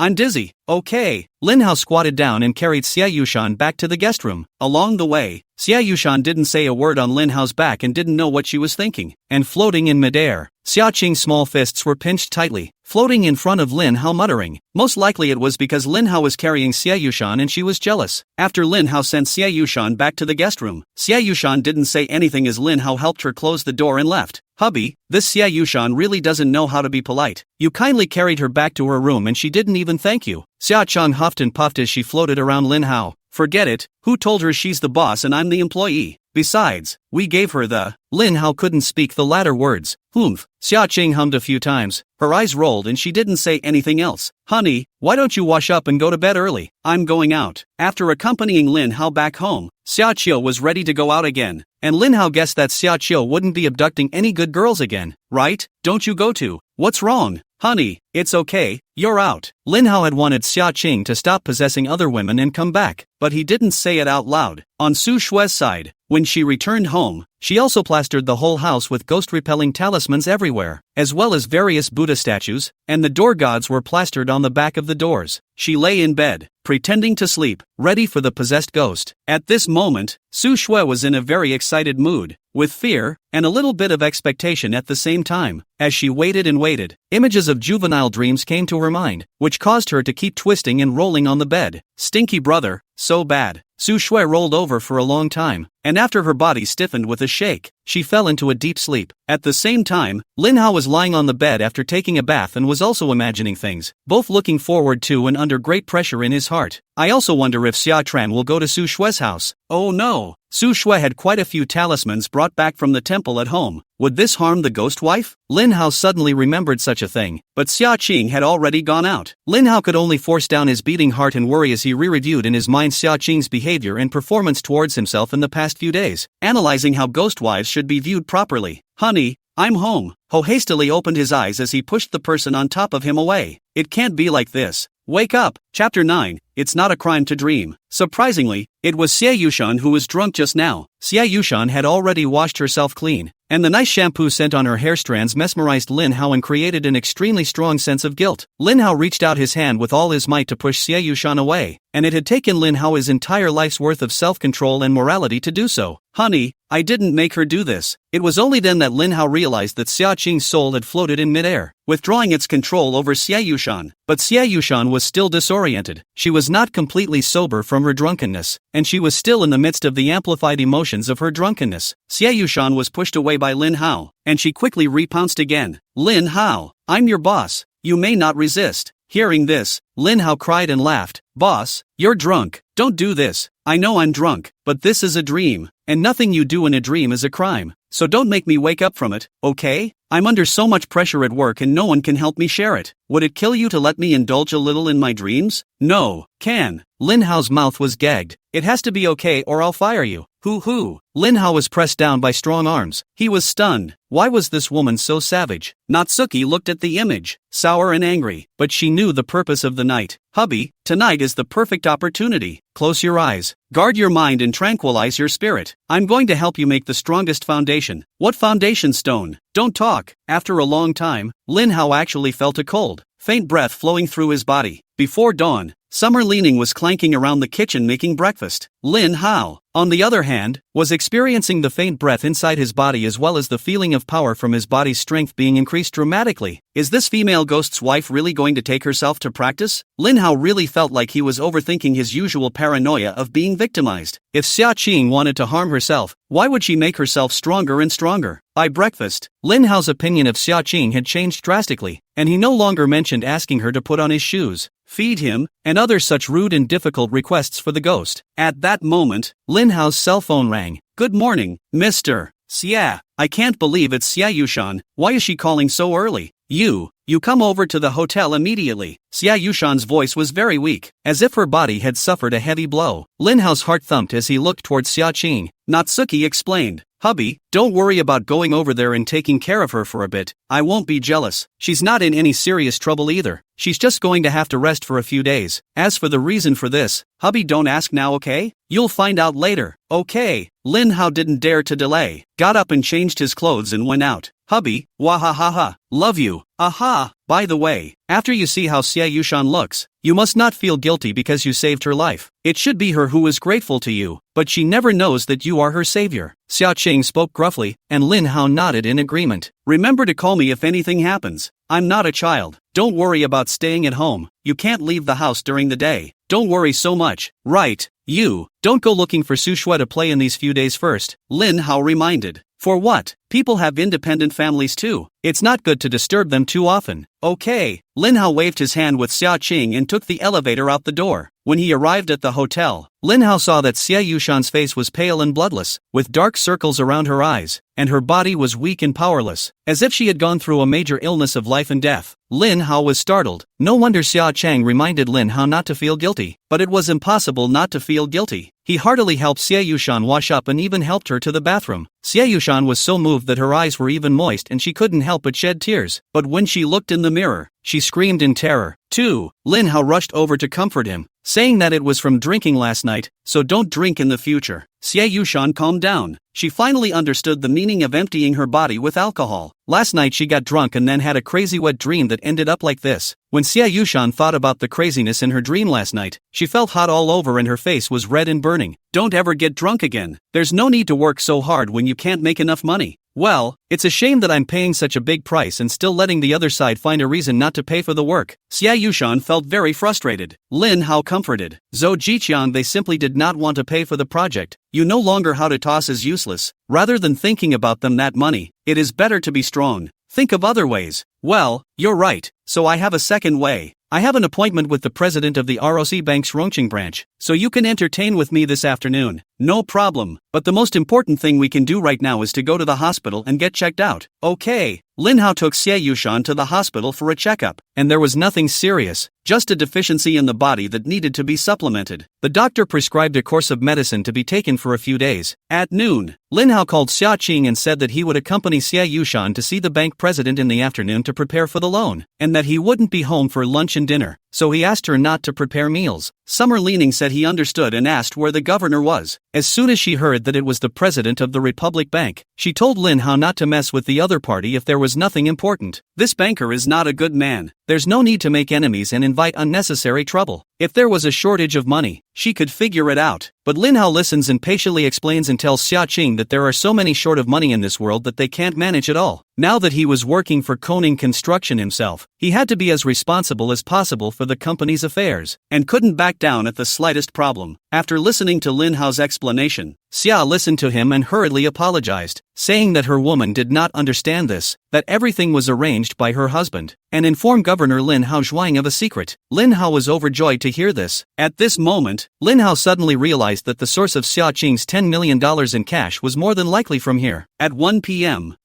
Speaker 1: I'm dizzy. Okay. Lin Hao squatted down and carried Xia Yushan back to the guest room. Along the way, Xia Yushan didn't say a word on Lin Hao's back and didn't know what she was thinking. And floating in midair, Xia Qing's small fists were pinched tightly, floating in front of Lin Hao muttering. Most likely it was because Lin Hao was carrying Xia Yushan and she was jealous. After Lin Hao sent Xia Yushan back to the guest room, Xia Yushan didn't say anything as Lin Hao helped her close the door and left. Hubby, this Xia Yushan really doesn't know how to be polite. You kindly carried her back to her room and she didn't even thank you. Xia Cheng huffed and puffed as she floated around Lin Hao. Forget it, who told her she's the boss and I'm the employee? Besides, we gave her the… Lin Hao couldn't speak the latter words. Humph. Xia Qing hummed a few times. Her eyes rolled and she didn't say anything else. Honey, why don't you wash up and go to bed early? I'm going out. After accompanying Lin Hao back home, Xia Qiu was ready to go out again. And Lin Hao guessed that Xia Qiu wouldn't be abducting any good girls again, right? Don't you go to. What's wrong? Honey, it's okay, you're out. Lin Hao had wanted Xia Qing to stop possessing other women and come back, but he didn't say it out loud. On Su Shue's side, when she returned home, she also plastered the whole house with ghost-repelling talismans everywhere, as well as various Buddha statues, and the door gods were plastered on the back of the doors. She lay in bed, pretending to sleep, ready for the possessed ghost. At this moment, Su Shui was in a very excited mood, with fear and a little bit of expectation at the same time. As she waited and waited, images of juvenile dreams came to her mind, which caused her to keep twisting and rolling on the bed. Stinky brother, so bad. Su Shui rolled over for a long time, and after her body stiffened with a shake, she fell into a deep sleep. At the same time, Lin Hao was lying on the bed after taking a bath and was also imagining things, both looking forward to and under great pressure in his heart. I also wonder if Xia Tran will go to Su Shue's house. Oh no! Su Shui had quite a few talismans brought back from the temple at home. Would this harm the ghost wife? Lin Hao suddenly remembered such a thing, but Xia Qing had already gone out. Lin Hao could only force down his beating heart and worry as he re-reviewed in his mind Xia Qing's behavior and performance towards himself in the past few days, analyzing how ghost wives should be viewed properly. Honey, I'm home. Ho hastily opened his eyes as he pushed the person on top of him away. It can't be like this. Wake up! Chapter 9, It's Not a Crime to Dream. Surprisingly, it was Xie Yushan who was drunk just now. Xie Yushan had already washed herself clean, and the nice shampoo scent on her hair strands mesmerized Lin Hao and created an extremely strong sense of guilt. Lin Hao reached out his hand with all his might to push Xie Yushan away, and it had taken Lin Hao his entire life's worth of self-control and morality to do so. Honey, I didn't make her do this. It was only then that Lin Hao realized that Xia Qing's soul had floated in midair, withdrawing its control over Xie Yushan. But Xie Yushan was still disoriented. She was not completely sober from her drunkenness, and she was still in the midst of the amplified emotions of her drunkenness. Xie Yushan was pushed away by Lin Hao, and she quickly repounced again. Lin Hao, I'm your boss. You may not resist. Hearing this, Lin Hao cried and laughed. Boss, you're drunk. Don't do this. I know I'm drunk, but this is a dream, and nothing you do in a dream is a crime. So don't make me wake up from it, okay? I'm under so much pressure at work and no one can help me share it. Would it kill you to let me indulge a little in my dreams? No, can. Lin Hao's mouth was gagged. It has to be okay or I'll fire you. Hoo. Lin Hao was pressed down by strong arms. He was stunned. Why was this woman so savage? Natsuki looked at the image, sour and angry, but she knew the purpose of the night. Hubby, tonight is the perfect opportunity. Close your eyes, guard your mind and tranquilize your spirit. I'm going to help you make the strongest foundation. What foundation stone? Don't talk. After a long time, Lin Hao actually felt a cold, faint breath flowing through his body. Before dawn, Summer Leaning was clanking around the kitchen making breakfast. Lin Hao, on the other hand, was experiencing the faint breath inside his body as well as the feeling of power from his body's strength being increased dramatically. Is this female ghost's wife really going to take herself to practice? Lin Hao really felt like he was overthinking his usual paranoia of being victimized. If Xia Qing wanted to harm herself, why would she make herself stronger and stronger? By breakfast, Lin Hao's opinion of Xia Qing had changed drastically, and he no longer mentioned asking her to put on his shoes, feed him, and other such rude and difficult requests for the ghost. At that moment, Lin Hao's cell phone rang. Good morning, Mr. Xia. I can't believe it's Xia Yushan. Why is she calling so early? You come over to the hotel immediately. Xia Yushan's voice was very weak, as if her body had suffered a heavy blow. Lin Hao's heart thumped as he looked towards Xia Qing. Natsuki explained. Hubby, don't worry about going over there and taking care of her for a bit. I won't be jealous. She's not in any serious trouble either. She's just going to have to rest for a few days. As for the reason for this, hubby, don't ask now, okay? You'll find out later. Okay. Lin Hao didn't dare to delay, got up and changed his clothes and went out. Hubby, wahahaha, love you. Aha, by the way, after you see how Xie Yushan looks, you must not feel guilty because you saved her life. It should be her who is grateful to you, but she never knows that you are her savior. Xia Qing spoke gruffly, and Lin Hao nodded in agreement. Remember to call me if anything happens. I'm not a child. Don't worry about staying at home. You can't leave the house during the day. Don't worry so much. Right, you. Don't go looking for Su Shui to play in these few days first. Lin Hao reminded. For what? People have independent families too. It's not good to disturb them too often. Okay. Lin Hao waved his hand with Xia Qing and took the elevator out the door. When he arrived at the hotel, Lin Hao saw that Xie Yushan's face was pale and bloodless, with dark circles around her eyes, and her body was weak and powerless, as if she had gone through a major illness of life and death. Lin Hao was startled. No wonder Xia Chang reminded Lin Hao not to feel guilty, but it was impossible not to feel guilty. He heartily helped Xie Yushan wash up and even helped her to the bathroom. Xie Yushan was so moved that her eyes were even moist and she couldn't help but shed tears. But when she looked in the mirror, she screamed in terror. 2. Lin Hao rushed over to comfort him, saying that it was from drinking last night, so don't drink in the future. Xie Yushan calmed down. She finally understood the meaning of emptying her body with alcohol. Last night she got drunk and then had a crazy wet dream that ended up like this. When Xie Yushan thought about the craziness in her dream last night, she felt hot all over and her face was red and burning. Don't ever get drunk again. There's no need to work so hard when you can't make enough money. Well, it's a shame that I'm paying such a big price and still letting the other side find a reason not to pay for the work. Xie Yushan felt very frustrated. Lin Hao comforted. Zhou Jiqiang, they simply did not want to pay for the project. You no longer how to toss is useless. Rather than thinking about them that money, it is better to be strong. Think of other ways. Well, you're right, so I have a second way. I have an appointment with the president of the ROC Bank's Rongqing branch, so you can entertain with me this afternoon. No problem, but the most important thing we can do right now is to go to the hospital and get checked out. Okay. Lin Hao took Xie Yushan to the hospital for a checkup, and there was nothing serious, just a deficiency in the body that needed to be supplemented. The doctor prescribed a course of medicine to be taken for a few days. At noon, Lin Hao called Xia Qing and said that he would accompany Xie Yushan to see the bank president in the afternoon to prepare for the loan, and that he wouldn't be home for lunch and dinner, so he asked her not to prepare meals. Summer Leaning said he understood and asked where the governor was. As soon as she heard that it was the president of the Republic Bank, she told Lin Hao not to mess with the other party if there was nothing important. This banker is not a good man. There's no need to make enemies and invite unnecessary trouble. If there was a shortage of money, she could figure it out. But Lin Hao listens and patiently explains and tells Xia Qing that there are so many short of money in this world that they can't manage it all. Now that he was working for Koning Construction himself, he had to be as responsible as possible for the company's affairs, and couldn't back down at the slightest problem. After listening to Lin Hao's explanation, Xia listened to him and hurriedly apologized, saying that her woman did not understand this, that everything was arranged by her husband, and informed Governor Lin Hao Zhuang of a secret. Lin Hao was overjoyed to hear this. At this moment, Lin Hao suddenly realized that the source of Xia Qing's $10 million in cash was more than likely from here. At 1 p.m.,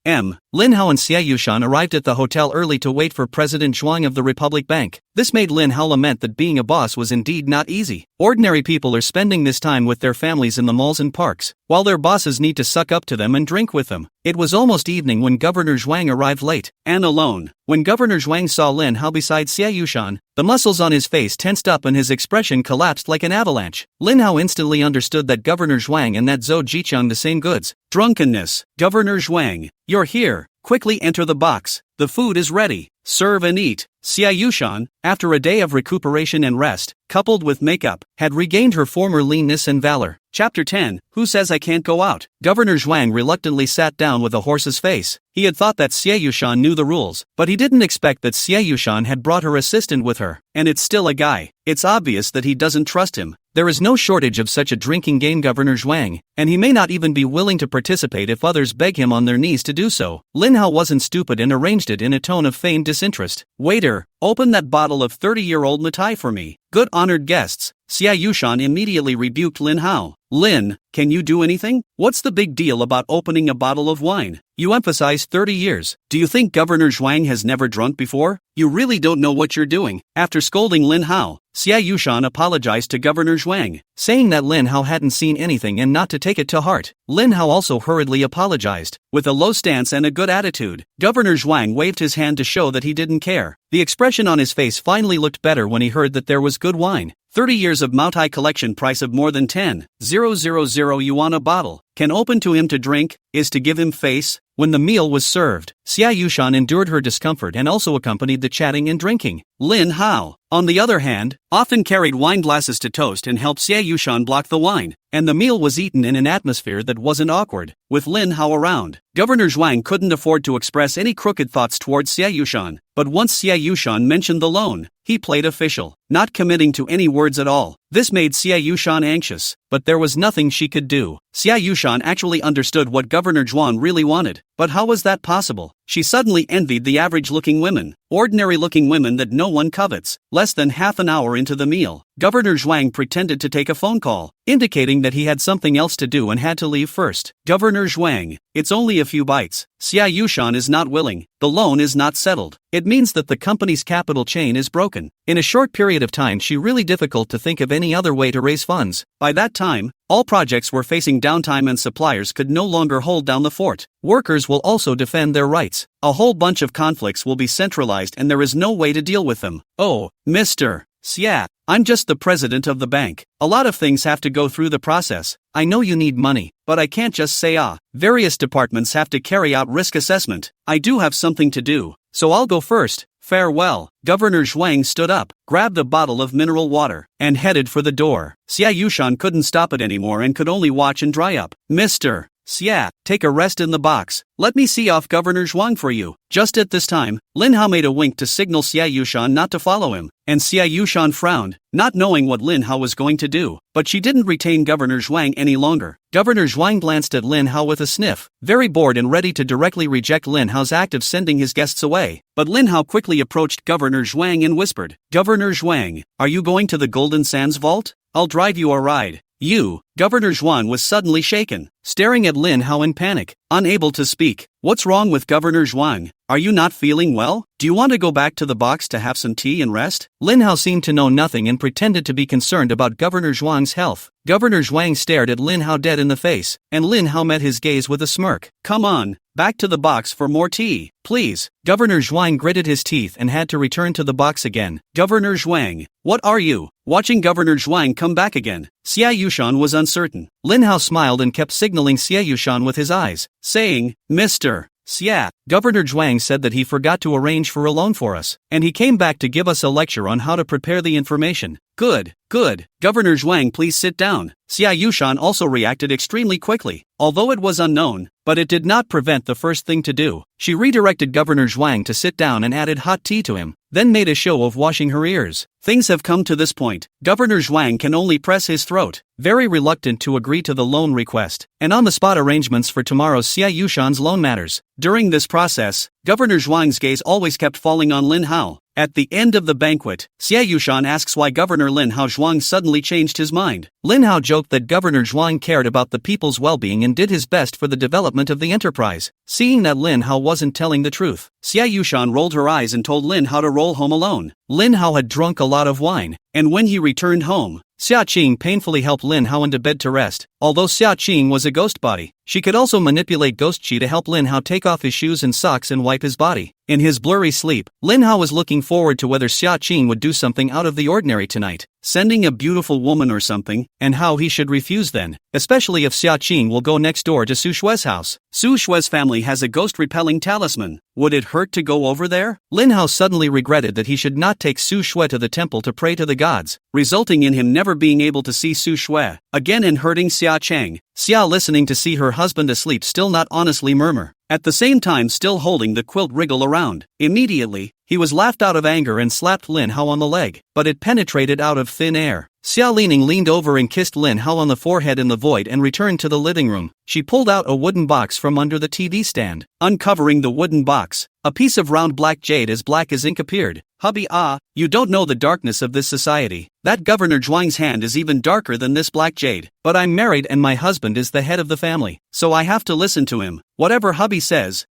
Speaker 1: Lin Hao and Xie Yushan arrived at the hotel early to wait for President Zhuang of the Republic Bank. This made Lin Hao lament that being a boss was indeed not easy. Ordinary people are spending this time with their families in the malls and parks, while their bosses need to suck up to them and drink with them. It was almost evening when Governor Zhuang arrived late, and alone. When Governor Zhuang saw Lin Hao beside Xie Yushan, the muscles on his face tensed up and his expression collapsed like an avalanche. Lin Hao instantly understood that Governor Zhuang and that Zhou Jiqiang the same goods. Drunkenness. Governor Zhuang, you're here. Quickly enter the box. The food is ready. Serve and eat. Xie Yushan, after a day of recuperation and rest, coupled with makeup, had regained her former leanness and valor. Chapter 10, Who Says I Can't Go Out? Governor Zhuang reluctantly sat down with a horse's face. He had thought that Xie Yushan knew the rules, but he didn't expect that Xie Yushan had brought her assistant with her. And it's still a guy. It's obvious that he doesn't trust him. There is no shortage of such a drinking game, Governor Zhuang, and he may not even be willing to participate if others beg him on their knees to do so. Lin Hao wasn't stupid and arranged it in a tone of feigned disinterest. Waiter, open that bottle of 30-year-old Matai for me. Good honored guests. Xie Yushan immediately rebuked Lin Hao. Lin, can you do anything? What's the big deal about opening a bottle of wine? You emphasize 30 years. Do you think Governor Zhuang has never drunk before? You really don't know what you're doing. After scolding Lin Hao, Xie Yushan apologized to Governor Zhuang, saying that Lin Hao hadn't seen anything and not to take it to heart. Lin Hao also hurriedly apologized. With a low stance and a good attitude, Governor Zhuang waved his hand to show that he didn't care. The expression on his face finally looked better when he heard that there was good wine. 30 years of Maotai collection, price of more than 10,000 yuan a bottle. Can open to him to drink, is to give him face. When the meal was served, Xie Yushan endured her discomfort and also accompanied the chatting and drinking. Lin Hao, on the other hand, often carried wine glasses to toast and helped Xie Yushan block the wine, and the meal was eaten in an atmosphere that wasn't awkward. With Lin Hao around, Governor Zhuang couldn't afford to express any crooked thoughts towards Xie Yushan, but once Xie Yushan mentioned the loan, he played official, not committing to any words at all. This made Xie Yushan anxious, but there was nothing she could do. Xie Yushan actually understood what Governor Zhuang really wanted, but how was that possible? She suddenly envied the average-looking women, ordinary-looking women that no one covets. Less than half an hour into the meal, Governor Zhuang pretended to take a phone call, indicating that he had something else to do and had to leave first. Governor Zhuang, it's only a few bites. Xia Yushan is not willing. The loan is not settled. It means that the company's capital chain is broken. In a short period of time, she really difficult to think of any other way to raise funds. By that time, all projects were facing downtime and suppliers could no longer hold down the fort. Workers will also defend their rights. A whole bunch of conflicts will be centralized and there is no way to deal with them. Oh, Mr. Xia, I'm just the president of the bank. A lot of things have to go through the process. I know you need money, but I can't just say Various departments have to carry out risk assessment. I do have something to do, so I'll go first. Farewell. Governor Zhuang stood up, grabbed a bottle of mineral water, and headed for the door. Xia Yushan couldn't stop it anymore and could only watch and dry up. Mr. Xia, take a rest in the box. Let me see off Governor Zhuang for you. Just at this time, Lin Hao made a wink to signal Xia Yushan not to follow him, and Xia Yushan frowned, not knowing what Lin Hao was going to do. But she didn't retain Governor Zhuang any longer. Governor Zhuang glanced at Lin Hao with a sniff, very bored and ready to directly reject Lin Hao's act of sending his guests away. But Lin Hao quickly approached Governor Zhuang and whispered, Governor Zhuang, are you going to the Golden Sands Vault? I'll drive you a ride. Governor Zhuang was suddenly shaken, staring at Lin Hao in panic, unable to speak. What's wrong with Governor Zhuang? Are you not feeling well? Do you want to go back to the box to have some tea and rest? Lin Hao seemed to know nothing and pretended to be concerned about Governor Zhuang's health. Governor Zhuang stared at Lin Hao dead in the face, and Lin Hao met his gaze with a smirk. Come on, back to the box for more tea, please. Governor Zhuang gritted his teeth and had to return to the box again. Governor Zhuang, what are you? Watching Governor Zhuang come back again, Xia Yushan was uncertain. Lin Hao smiled and kept signaling Xia Yushan with his eyes, saying, Mr. Xia, Governor Zhuang said that he forgot to arrange for a loan for us, and he came back to give us a lecture on how to prepare the information. Good. Governor Zhuang, please sit down. Xia Yushan also reacted extremely quickly, although it was unknown, but it did not prevent the first thing to do. She redirected Governor Zhuang to sit down and added hot tea to him, then made a show of washing her ears. Things have come to this point. Governor Zhuang can only press his throat, very reluctant to agree to the loan request, and on-the-spot arrangements for tomorrow's Xia Yushan's loan matters. During this process, Governor Zhuang's gaze always kept falling on Lin Hao. At the end of the banquet, Xia Yushan asks why Governor Lin Hao Zhuang suddenly changed his mind. Lin Hao joked that Governor Zhuang cared about the people's well-being and did his best for the development of the enterprise. Seeing that Lin Hao wasn't telling the truth, Xia Yushan rolled her eyes and told Lin Hao to roll home alone. Lin Hao had drunk a lot of wine, and when he returned home, Xia Qing painfully helped Lin Hao into bed to rest. Although Xia Qing was a ghost body, she could also manipulate ghost chi to help Lin Hao take off his shoes and socks and wipe his body. In his blurry sleep, Lin Hao was looking forward to whether Xia Qing would do something out of the ordinary tonight, sending a beautiful woman or something, and how he should refuse then, especially if Xia Qing will go next door to Su Shue's house. Su Shue's family has a ghost-repelling talisman. Would it hurt to go over there? Lin Hao suddenly regretted that he should not take Su Shue to the temple to pray to the gods, resulting in him never being able to see Su Shue again and hurting Xia Cheng. Xia, listening to see her husband asleep, still not honestly murmur, at the same time still holding the quilt wriggle around. Immediately, he was laughed out of anger and slapped Lin Hao on the leg, but it penetrated out of thin air. Xia leaned over and kissed Lin Hao on the forehead in the void and returned to the living room. She pulled out a wooden box from under the TV stand. Uncovering the wooden box, a piece of round black jade as black as ink appeared. Hubby, you don't know the darkness of this society. That Governor Zhuang's hand is even darker than this black jade. But I'm married and my husband is the head of the family, so I have to listen to him. Whatever hubby says,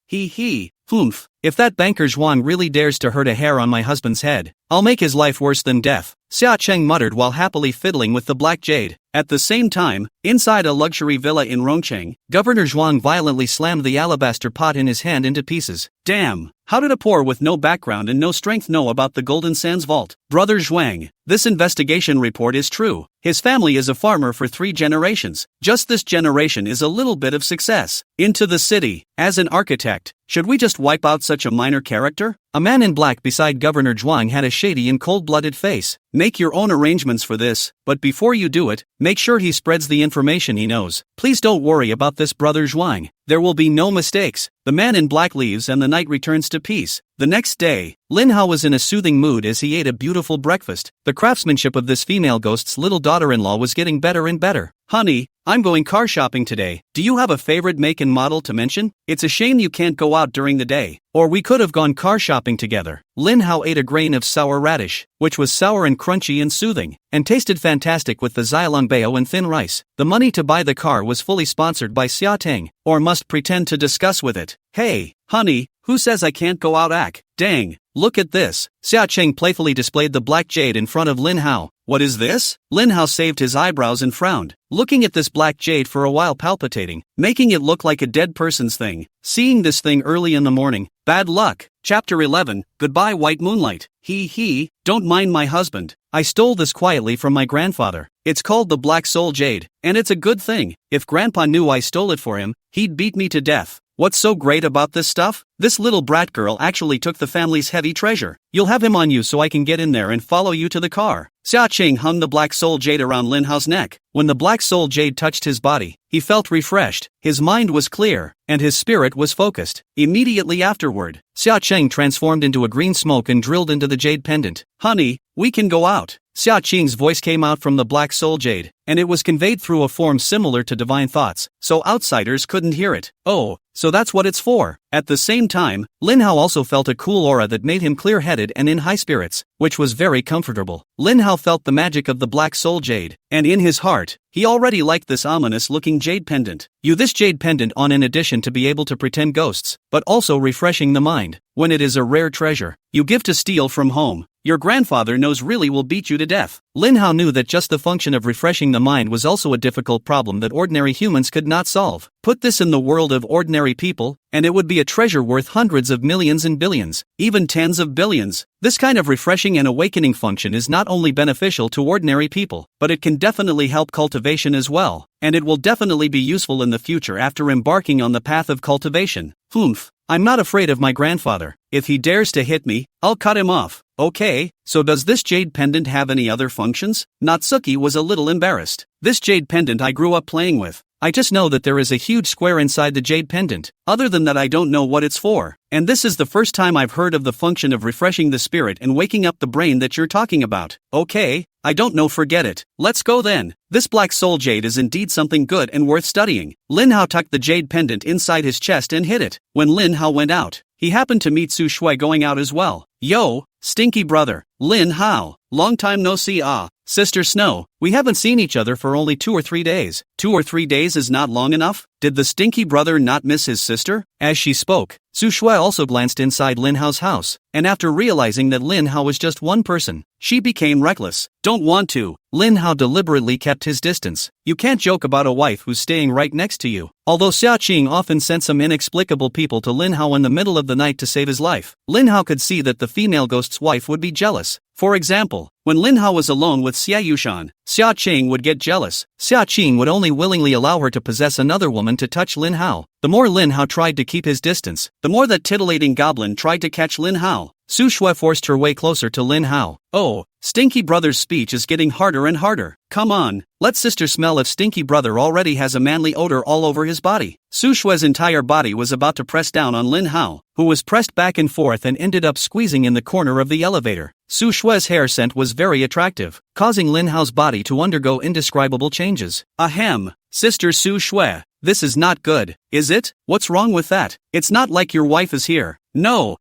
Speaker 1: humph. If that banker Zhuang really dares to hurt a hair on my husband's head, I'll make his life worse than death, Xia Cheng muttered while happily fiddling with the black jade. At the same time, inside a luxury villa in Rongcheng, Governor Zhuang violently slammed the alabaster pot in his hand into pieces. Damn, how did a poor with no background and no strength know about the Golden Sands Vault? Brother Zhuang, this investigation report is true. His family is a farmer for 3 generations. Just this generation is a little bit of success. Into the city, as an architect, should we just wipe out such a minor character? A man in black beside Governor Zhuang had a shady and cold-blooded face. Make your own arrangements for this, but before you do it, make sure he spreads the information he knows. Please don't worry about this, Brother Zhuang. There will be no mistakes. The man in black leaves and the night returns to peace. The next day, Lin Hao was in a soothing mood as he ate a beautiful breakfast. The craftsmanship of this female ghost's little daughter-in-law was getting better and better. Honey, I'm going car shopping today. Do you have a favorite make and model to mention? It's a shame you can't go out during the day. Or we could have gone car shopping together. Lin Hao ate a grain of sour radish, which was sour and crunchy and soothing, and tasted fantastic with the xiaolongbao and thin rice. The money to buy the car was fully sponsored by Xia Teng, or must pretend to discuss with it. Hey, honey, who says I can't go out? Dang, look at this. Xia Cheng playfully displayed the black jade in front of Lin Hao. What is this? Lin Hao saved his eyebrows and frowned, looking at this black jade for a while, palpitating, making it look like a dead person's thing. Seeing this thing early in the morning, bad luck. Chapter 11, Goodbye White Moonlight. Don't mind my husband. I stole this quietly from my grandfather. It's called the Black Soul Jade, and it's a good thing. If Grandpa knew I stole it for him, he'd beat me to death. What's so great about this stuff? This little brat girl actually took the family's heavy treasure. You'll have him on you so I can get in there and follow you to the car. Xia Cheng hung the Black Soul Jade around Lin Hao's neck. When the Black Soul Jade touched his body, he felt refreshed, his mind was clear, and his spirit was focused. Immediately afterward, Xia Cheng transformed into a green smoke and drilled into the jade pendant. Honey, we can go out. Xia Cheng's voice came out from the Black Soul Jade, and it was conveyed through a form similar to divine thoughts, so outsiders couldn't hear it. Oh, so that's what it's for. At the same time, Lin Hao also felt a cool aura that made him clear-headed and in high spirits, which was very comfortable. Lin Hao felt the magic of the Black Soul Jade, and in his heart, he already liked this ominous-looking jade pendant. This jade pendant on in addition to be able to pretend ghosts, but also refreshing the mind. When it is a rare treasure, you give to steal from home. Your grandfather knows really will beat you to death. Lin Hao knew that just the function of refreshing the mind was also a difficult problem that ordinary humans could not solve. Put this in the world of ordinary people, and it would be a treasure worth hundreds of millions and billions, even tens of billions. This kind of refreshing and awakening function is not only beneficial to ordinary people, but it can definitely help cultivation as well, and it will definitely be useful in the future after embarking on the path of cultivation. I'm not afraid of my grandfather. If he dares to hit me, I'll cut him off. Okay, so does this jade pendant have any other functions? Natsuki was a little embarrassed. This jade pendant I grew up playing with. I just know that there is a huge square inside the jade pendant. Other than that I don't know what it's for. And this is the first time I've heard of the function of refreshing the spirit and waking up the brain that you're talking about. Okay, I don't know, forget it. Let's go then. This Black Soul Jade is indeed something good and worth studying. Lin Hao tucked the jade pendant inside his chest and hid it. When Lin Hao went out, he happened to meet Su Shui going out as well. Yo, stinky brother, Lin Hao, long time no see. Sister Snow, we haven't seen each other for only 2 or 3 days. 2 or 3 days is not long enough? Did the stinky brother not miss his sister? As she spoke, Su Shui also glanced inside Lin Hao's house, and after realizing that Lin Hao was just one person, she became reckless. Don't want to. Lin Hao deliberately kept his distance. You can't joke about a wife who's staying right next to you. Although Xia Qing often sent some inexplicable people to Lin Hao in the middle of the night to save his life, Lin Hao could see that the female ghost's wife would be jealous. For example, when Lin Hao was alone with Xia Yushan, Xia Qing would get jealous. Xia Qing would only willingly allow her to possess another woman to touch Lin Hao. The more Lin Hao tried to keep his distance, the more that titillating goblin tried to catch Lin Hao. Su Shui forced her way closer to Lin Hao. Oh, Stinky Brother's speech is getting harder and harder. Come on, let sister smell if Stinky Brother already has a manly odor all over his body. Su Shui's entire body was about to press down on Lin Hao, who was pressed back and forth and ended up squeezing in the corner of the elevator. Su Shui's hair scent was very attractive, causing Lin Hao's body to undergo indescribable changes. Ahem, Sister Su Shui, this is not good, is it? What's wrong with that? It's not like your wife is here. No,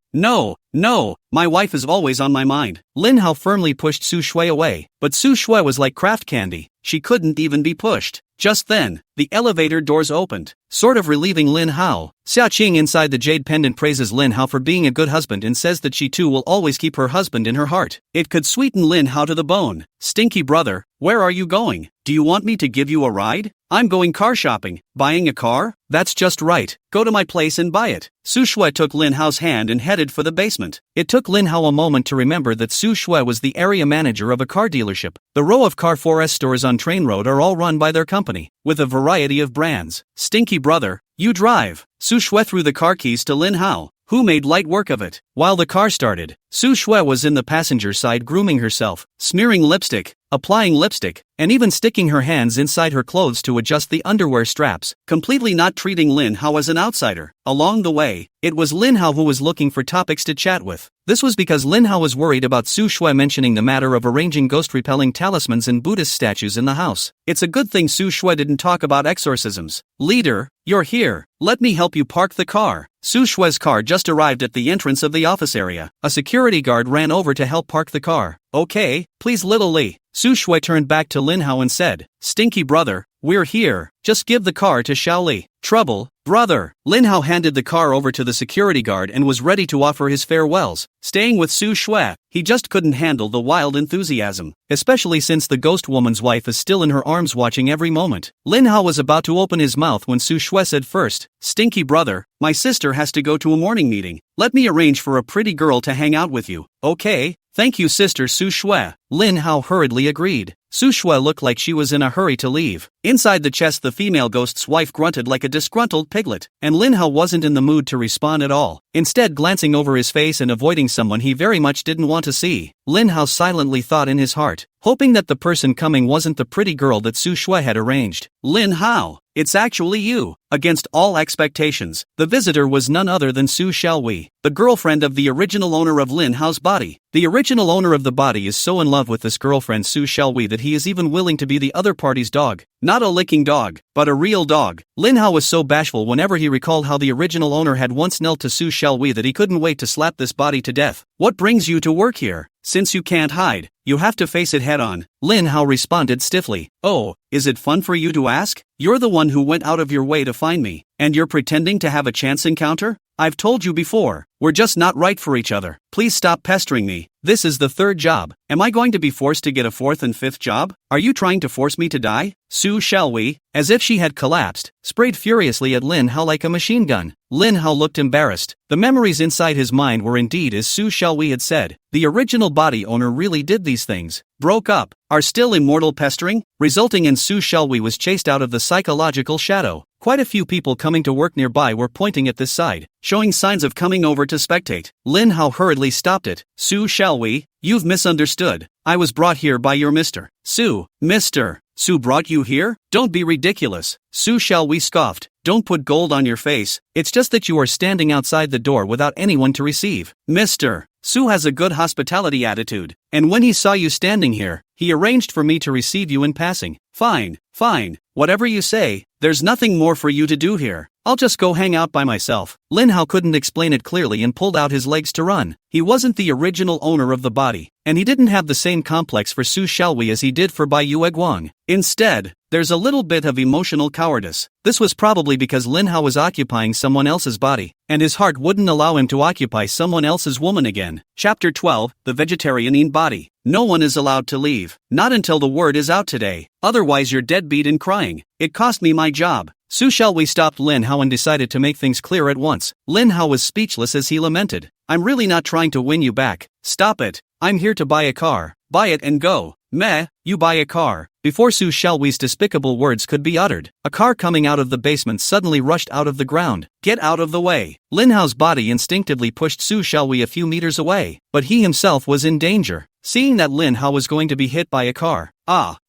Speaker 1: my wife is always on my mind. Lin Hao firmly pushed Su Shui away, but Su Shui was like craft candy. She couldn't even be pushed. Just then, the elevator doors opened, sort of relieving Lin Hao. Xia Qing inside the jade pendant praises Lin Hao for being a good husband and says that she too will always keep her husband in her heart. It could sweeten Lin Hao to the bone. Stinky brother, where are you going? Do you want me to give you a ride? I'm going car shopping. Buying a car? That's just right. Go to my place and buy it. Su Shui took Lin Hao's hand and headed for the basement. It took Lin Hao a moment to remember that Su Shui was the area manager of a car dealership. The row of Car 4S stores on Train Road are all run by their company, with a variety of brands. Stinky brother, you drive. Su Shui threw the car keys to Lin Hao, who made light work of it. While the car started, Su Shui was in the passenger side grooming herself, smearing lipstick. applying lipstick, and even sticking her hands inside her clothes to adjust the underwear straps, completely not treating Lin Hao as an outsider. Along the way, it was Lin Hao who was looking for topics to chat with. This was because Lin Hao was worried about Su Shui mentioning the matter of arranging ghost-repelling talismans and Buddhist statues in the house. It's a good thing Su Shui didn't talk about exorcisms. Leader, you're here. Let me help you park the car. Su Shui's car just arrived at the entrance of the office area. A security guard ran over to help park the car. Okay, please little Li. Su Shui turned back to Lin Hao and said, Stinky brother, we're here. Just give the car to Xiao Li. Trouble, brother. Lin Hao handed the car over to the security guard and was ready to offer his farewells. Staying with Su Shui, he just couldn't handle the wild enthusiasm, especially since the ghost woman's wife is still in her arms watching every moment. Lin Hao was about to open his mouth when Su Shui said first, Stinky brother, my sister has to go to a morning meeting. Let me arrange for a pretty girl to hang out with you. Okay, thank you sister Su Shui. Lin Hao hurriedly agreed. Su Shui looked like she was in a hurry to leave. Inside the chest the female ghost's wife grunted like a disgruntled piglet, and Lin Hao wasn't in the mood to respond at all. Instead glancing over his face and avoiding someone he very much didn't want to see, Lin Hao silently thought in his heart, hoping that the person coming wasn't the pretty girl that Su Shui had arranged. Lin Hao, it's actually you. Against all expectations, the visitor was none other than Su Xiaowei, the girlfriend of the original owner of Lin Hao's body. The original owner of the body is so in love with this girlfriend Su Xiaowei that he is even willing to be the other party's dog. Not a licking dog, but a real dog. Lin Hao was so bashful whenever he recalled how the original owner had once knelt to Su Xiaowei that he couldn't wait to slap this body to death. What brings you to work here? Since you can't hide, you have to face it head on. Lin Hao responded stiffly. Oh, is it fun for you to ask? You're the one who went out of your way to find me, and you're pretending to have a chance encounter? I've told you before, we're just not right for each other. Please stop pestering me. This is the third job. Am I going to be forced to get a fourth and fifth job? Are you trying to force me to die? Su Xiaowei, as if she had collapsed, sprayed furiously at Lin Hao like a machine gun. Lin Hao looked embarrassed. The memories inside his mind were indeed as Su Xiaowei had said. The original body owner really did these things. Broke up, are still immortal pestering, resulting in Su Xiaowei was chased out of the psychological shadow. Quite a few people coming to work nearby were pointing at this side, showing signs of coming over to spectate. Lin Hao hurriedly stopped it. Su Xiaowei, you've misunderstood. I was brought here by your Mr. Su. Mr. Su brought you here? Don't be ridiculous. Su Xiaowei scoffed. Don't put gold on your face. It's just that you are standing outside the door without anyone to receive. Mr. Su has a good hospitality attitude, and when he saw you standing here, he arranged for me to receive you in passing. Fine, whatever you say, there's nothing more for you to do here. I'll just go hang out by myself. Lin Hao couldn't explain it clearly and pulled out his legs to run. He wasn't the original owner of the body, and he didn't have the same complex for Su Xiaowei as he did for Bai Yueguang. Instead, there's a little bit of emotional cowardice. This was probably because Lin Hao was occupying someone else's body, and his heart wouldn't allow him to occupy someone else's woman again. Chapter 12, The Vegetarian Body. No one is allowed to leave. Not until the word is out today. Otherwise you're deadbeat and crying. It cost me my job. Su Xiaowei stopped Lin Hao and decided to make things clear at once. Lin Hao was speechless as he lamented. I'm really not trying to win you back. Stop it. I'm here to buy a car. Buy it and go. Meh, you buy a car. Before Su Xiaowei's despicable words could be uttered, a car coming out of the basement suddenly rushed out of the ground. Get out of the way. Lin Hao's body instinctively pushed Su Xiaowei a few meters away, but he himself was in danger. Seeing that Lin Hao was going to be hit by a car,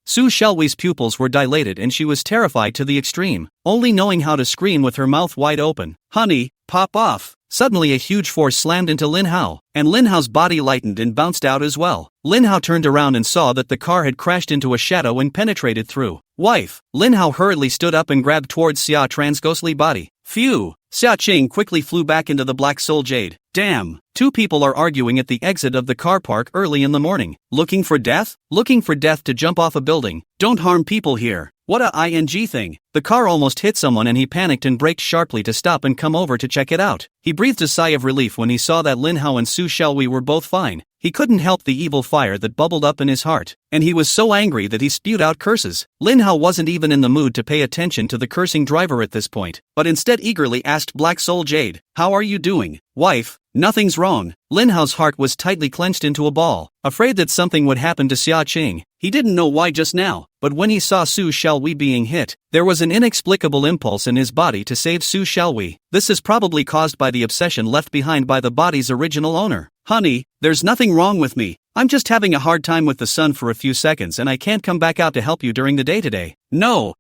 Speaker 1: Su Xiaowei's pupils were dilated and she was terrified to the extreme, only knowing how to scream with her mouth wide open. Honey, pop off. Suddenly a huge force slammed into Lin Hao, and Lin Hao's body lightened and bounced out as well. Lin Hao turned around and saw that the car had crashed into a shadow and penetrated through. Wife. Lin Hao hurriedly stood up and grabbed towards Xia Tran's ghostly body. Phew. Xia Qing quickly flew back into the Black Soul Jade. Damn. Two people are arguing at the exit of the car park early in the morning. Looking for death? Looking for death to jump off a building. Don't harm people here. What a ing thing. The car almost hit someone and he panicked and braked sharply to stop and come over to check it out. He breathed a sigh of relief when he saw that Lin Hao and Su Xiaowei were both fine. He couldn't help the evil fire that bubbled up in his heart, and he was so angry that he spewed out curses. Lin Hao wasn't even in the mood to pay attention to the cursing driver at this point, but instead eagerly asked Black Soul Jade, "How are you doing, wife?" Nothing's wrong. Lin Hao's heart was tightly clenched into a ball, afraid that something would happen to Xia Qing. He didn't know why just now, but when he saw Su Xiaowei being hit, there was an inexplicable impulse in his body to save Su Xiaowei. This is probably caused by the obsession left behind by the body's original owner. Honey, there's nothing wrong with me. I'm just having a hard time with the sun for a few seconds and I can't come back out to help you during the day today. No,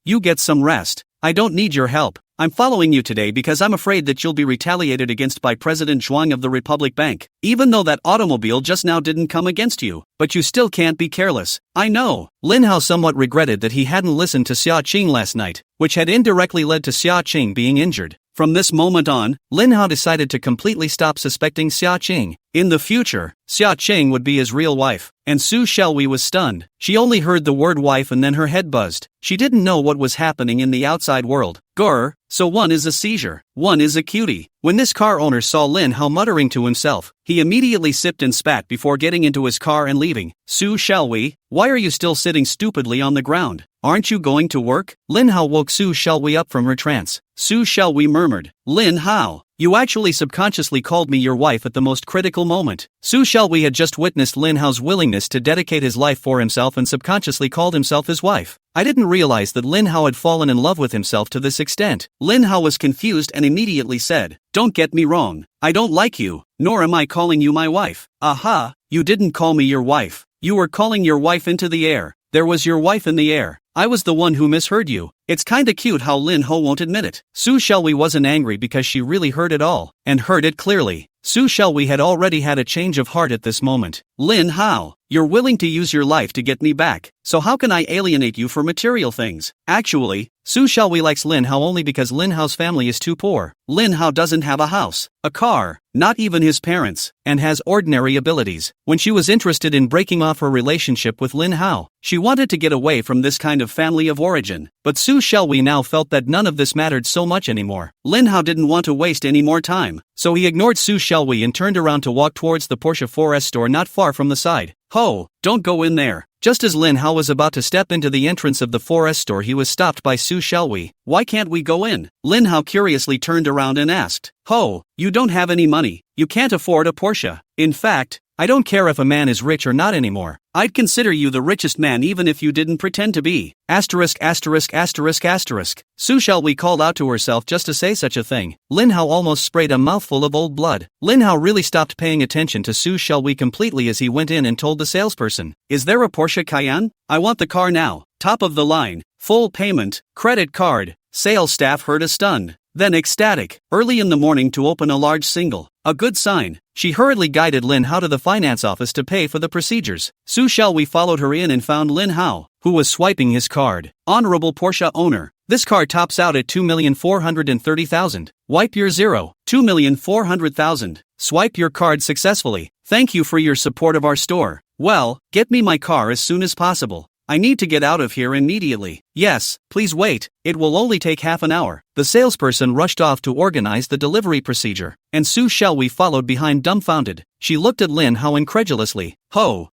Speaker 1: you get some rest. I don't need your help. I'm following you today because I'm afraid that you'll be retaliated against by President Zhuang of the Republic Bank. Even though that automobile just now didn't come against you, but you still can't be careless. I know. Lin Hao somewhat regretted that he hadn't listened to Xia Qing last night, which had indirectly led to Xia Qing being injured. From this moment on, Lin Hao decided to completely stop suspecting Xia Qing. In the future, Xia Qing would be his real wife, and Su Xiaowei was stunned. She only heard the word wife and then her head buzzed. She didn't know what was happening in the outside world. Grr, so one is a seizure, one is a cutie. When this car owner saw Lin Hao muttering to himself, he immediately sipped and spat before getting into his car and leaving. Su Xiaowei, why are you still sitting stupidly on the ground? Aren't you going to work? Lin Hao woke Su Xiaowei up from her trance. Su Xiaowei murmured, Lin Hao, you actually subconsciously called me your wife at the most critical moment. Su Xiaowei had just witnessed Lin Hao's willingness to dedicate his life for himself and subconsciously called himself his wife. I didn't realize that Lin Hao had fallen in love with himself to this extent. Lin Hao was confused and immediately said, don't get me wrong, I don't like you, nor am I calling you my wife. Aha, you didn't call me your wife. You were calling your wife into the air. There was your wife in the air. I was the one who misheard you. It's kinda cute how Lin Hao won't admit it. Su Xiaowei wasn't angry because she really heard it all, and heard it clearly. Su Xiaowei had already had a change of heart at this moment. Lin Hao, you're willing to use your life to get me back, so how can I alienate you for material things? Actually, Su Xiaowei likes Lin Hao only because Lin Hao's family is too poor. Lin Hao doesn't have a house, a car, not even his parents, and has ordinary abilities. When she was interested in breaking off her relationship with Lin Hao, she wanted to get away from this kind of family of origin. But Su Xiaowei now felt that none of this mattered so much anymore. Lin Hao didn't want to waste any more time, so he ignored Su Xiaowei and turned around to walk towards the Porsche 4S store not far from the side. Ho, don't go in there. Just as Lin Hao was about to step into the entrance of the 4S store, he was stopped by Su Xiaowei. Why can't we go in? Lin Hao curiously turned around and asked. Ho, you don't have any money. You can't afford a Porsche. In fact, I don't care if a man is rich or not anymore. I'd consider you the richest man even if you didn't pretend to be. Asterisk. Su Xiaowei called out to herself just to say such a thing. Lin Hao almost sprayed a mouthful of old blood. Lin Hao really stopped paying attention to Su Xiaowei completely as he went in and told the salesperson, is there a Porsche Cayenne? I want the car now. Top of the line, full payment, credit card. Sales staff heard a stunned, then ecstatic, early in the morning to open a large single. A good sign. She hurriedly guided Lin Hao to the finance office to pay for the procedures. Su Xiaowei followed her in and found Lin Hao, who was swiping his card. Honorable Porsche owner, this car tops out at 2,430,000. Wipe your 2,400,000. Swipe your card successfully. Thank you for your support of our store. Well, get me my car as soon as possible. I need to get out of here immediately. Yes, please wait, it will only take half an hour. The salesperson rushed off to organize the delivery procedure, and Su Xiaowei followed behind dumbfounded. She looked at Lin Hao incredulously. Ho,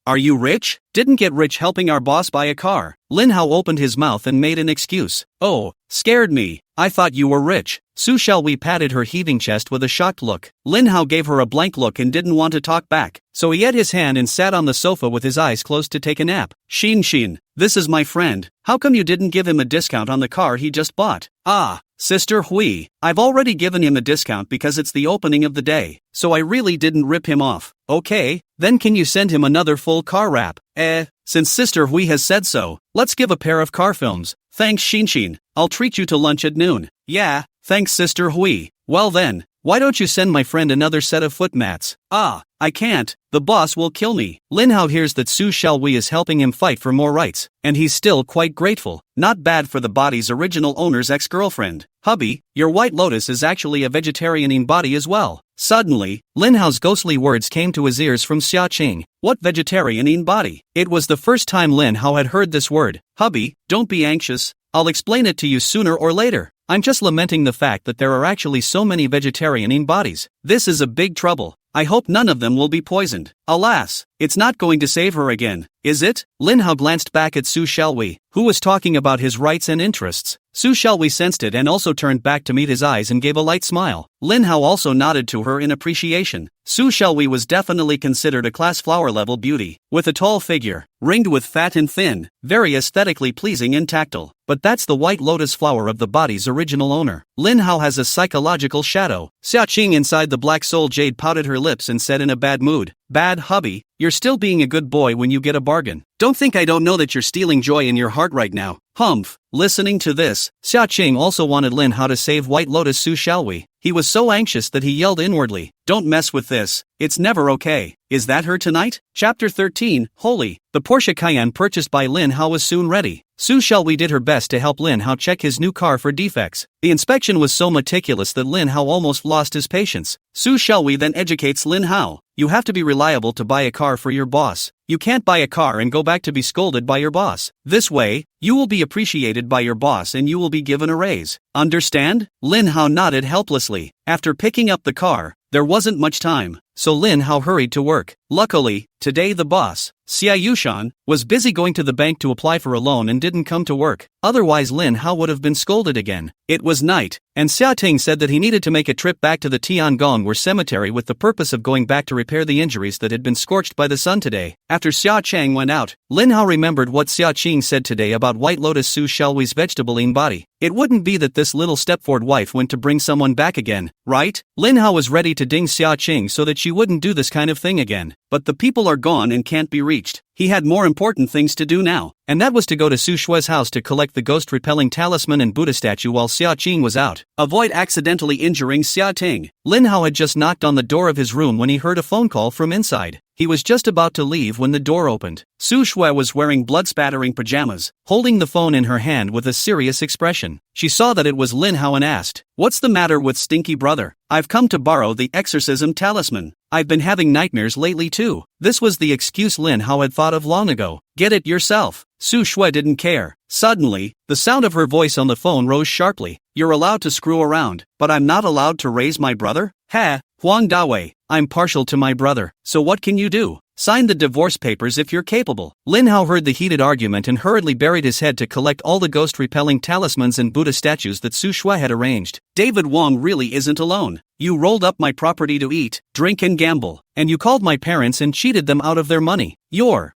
Speaker 1: are you rich? Didn't get rich helping our boss buy a car. Lin Hao opened his mouth and made an excuse. Oh, scared me. I thought you were rich. Su Xiaowei patted her heaving chest with a shocked look. Lin Hao gave her a blank look and didn't want to talk back, so he had his hand and sat on the sofa with his eyes closed to take a nap. Xin, this is my friend. How come you didn't give him a discount on the car he just bought? Ah, Sister Hui, I've already given him a discount because it's the opening of the day, so I really didn't rip him off. Okay, then can you send him another full car wrap? Since Sister Hui has said so, let's give a pair of car films. Thanks Xin, I'll treat you to lunch at noon. Yeah, thanks Sister Hui. Well then, why don't you send my friend another set of foot mats? Ah, I can't, the boss will kill me. Lin Hao hears that Su Xiaowei is helping him fight for more rights, and he's still quite grateful. Not bad for the body's original owner's ex-girlfriend. Hubby, your White Lotus is actually a vegetarian body as well. Suddenly, Lin Hao's ghostly words came to his ears from Xia Qing. What vegetarian body? It was the first time Lin Hao had heard this word. Hubby, don't be anxious, I'll explain it to you sooner or later. I'm just lamenting the fact that there are actually so many vegetarian bodies. This is a big trouble. I hope none of them will be poisoned. Alas, it's not going to save her again, is it? Lin Hao glanced back at Su Xiaowei, who was talking about his rights and interests. Su Xiaowei sensed it and also turned back to meet his eyes and gave a light smile. Lin Hao also nodded to her in appreciation. Su Xiaowei was definitely considered a class flower-level beauty, with a tall figure, ringed with fat and thin, very aesthetically pleasing and tactile. But that's the white lotus flower of the body's original owner. Lin Hao has a psychological shadow. Xia Qing inside the black soul jade pouted her lips and said in a bad mood, "Bad hubby, you're still being a good boy when you get a bargain. Don't think I don't know that you're stealing joy in your heart right now." Humph. Listening to this, Xia Qing also wanted Lin Hao to save White Lotus Su Xiaowei. He was so anxious that he yelled inwardly, "Don't mess with this, it's never okay." Is that her tonight? Chapter 13, Holy. The Porsche Cayenne purchased by Lin Hao was soon ready. Su Xiaowei did her best to help Lin Hao check his new car for defects. The inspection was so meticulous that Lin Hao almost lost his patience. Su Xiaowei then educates Lin Hao. You have to be reliable to buy a car for your boss. You can't buy a car and go back to be scolded by your boss. This way, you will be appreciated by your boss and you will be given a raise. Understand? Lin Hao nodded helplessly. After picking up the car, there wasn't much time, so Lin Hao hurried to work. Luckily, today the boss, Xia Yushan, was busy going to the bank to apply for a loan and didn't come to work. Otherwise Lin Hao would have been scolded again. It was night, and Xia Ting said that he needed to make a trip back to the Tiangong cemetery with the purpose of going back to repair the injuries that had been scorched by the sun today. After Xia Chang went out, Lin Hao remembered what Xia Qing said today about White Lotus Su Xiaowei's vegetable-lean body. It wouldn't be that this little Stepford wife went to bring someone back again, right? Lin Hao was ready to ding Xia Qing so that she wouldn't do this kind of thing again. But the people are gone and can't be reached. He had more important things to do now, and that was to go to Su Shue's house to collect the ghost-repelling talisman and Buddha statue while Xia Qing was out. Avoid accidentally injuring Xia Ting. Lin Hao had just knocked on the door of his room when he heard a phone call from inside. He was just about to leave when the door opened. Su Shui was wearing blood-spattering pajamas, holding the phone in her hand with a serious expression. She saw that it was Lin Hao and asked, "What's the matter with Stinky Brother? I've come to borrow the exorcism talisman. I've been having nightmares lately too." This was the excuse Lin Hao had thought of long ago. "Get it yourself." Su Shui didn't care. Suddenly, the sound of her voice on the phone rose sharply. "You're allowed to screw around, but I'm not allowed to raise my brother? Ha, Huang Dawei, I'm partial to my brother, so what can you do? Sign the divorce papers if you're capable." Lin Hao heard the heated argument and hurriedly buried his head to collect all the ghost-repelling talismans and Buddha statues that Su Shui had arranged. "David Wong really isn't alone. You rolled up my property to eat, drink and gamble, and you called my parents and cheated them out of their money.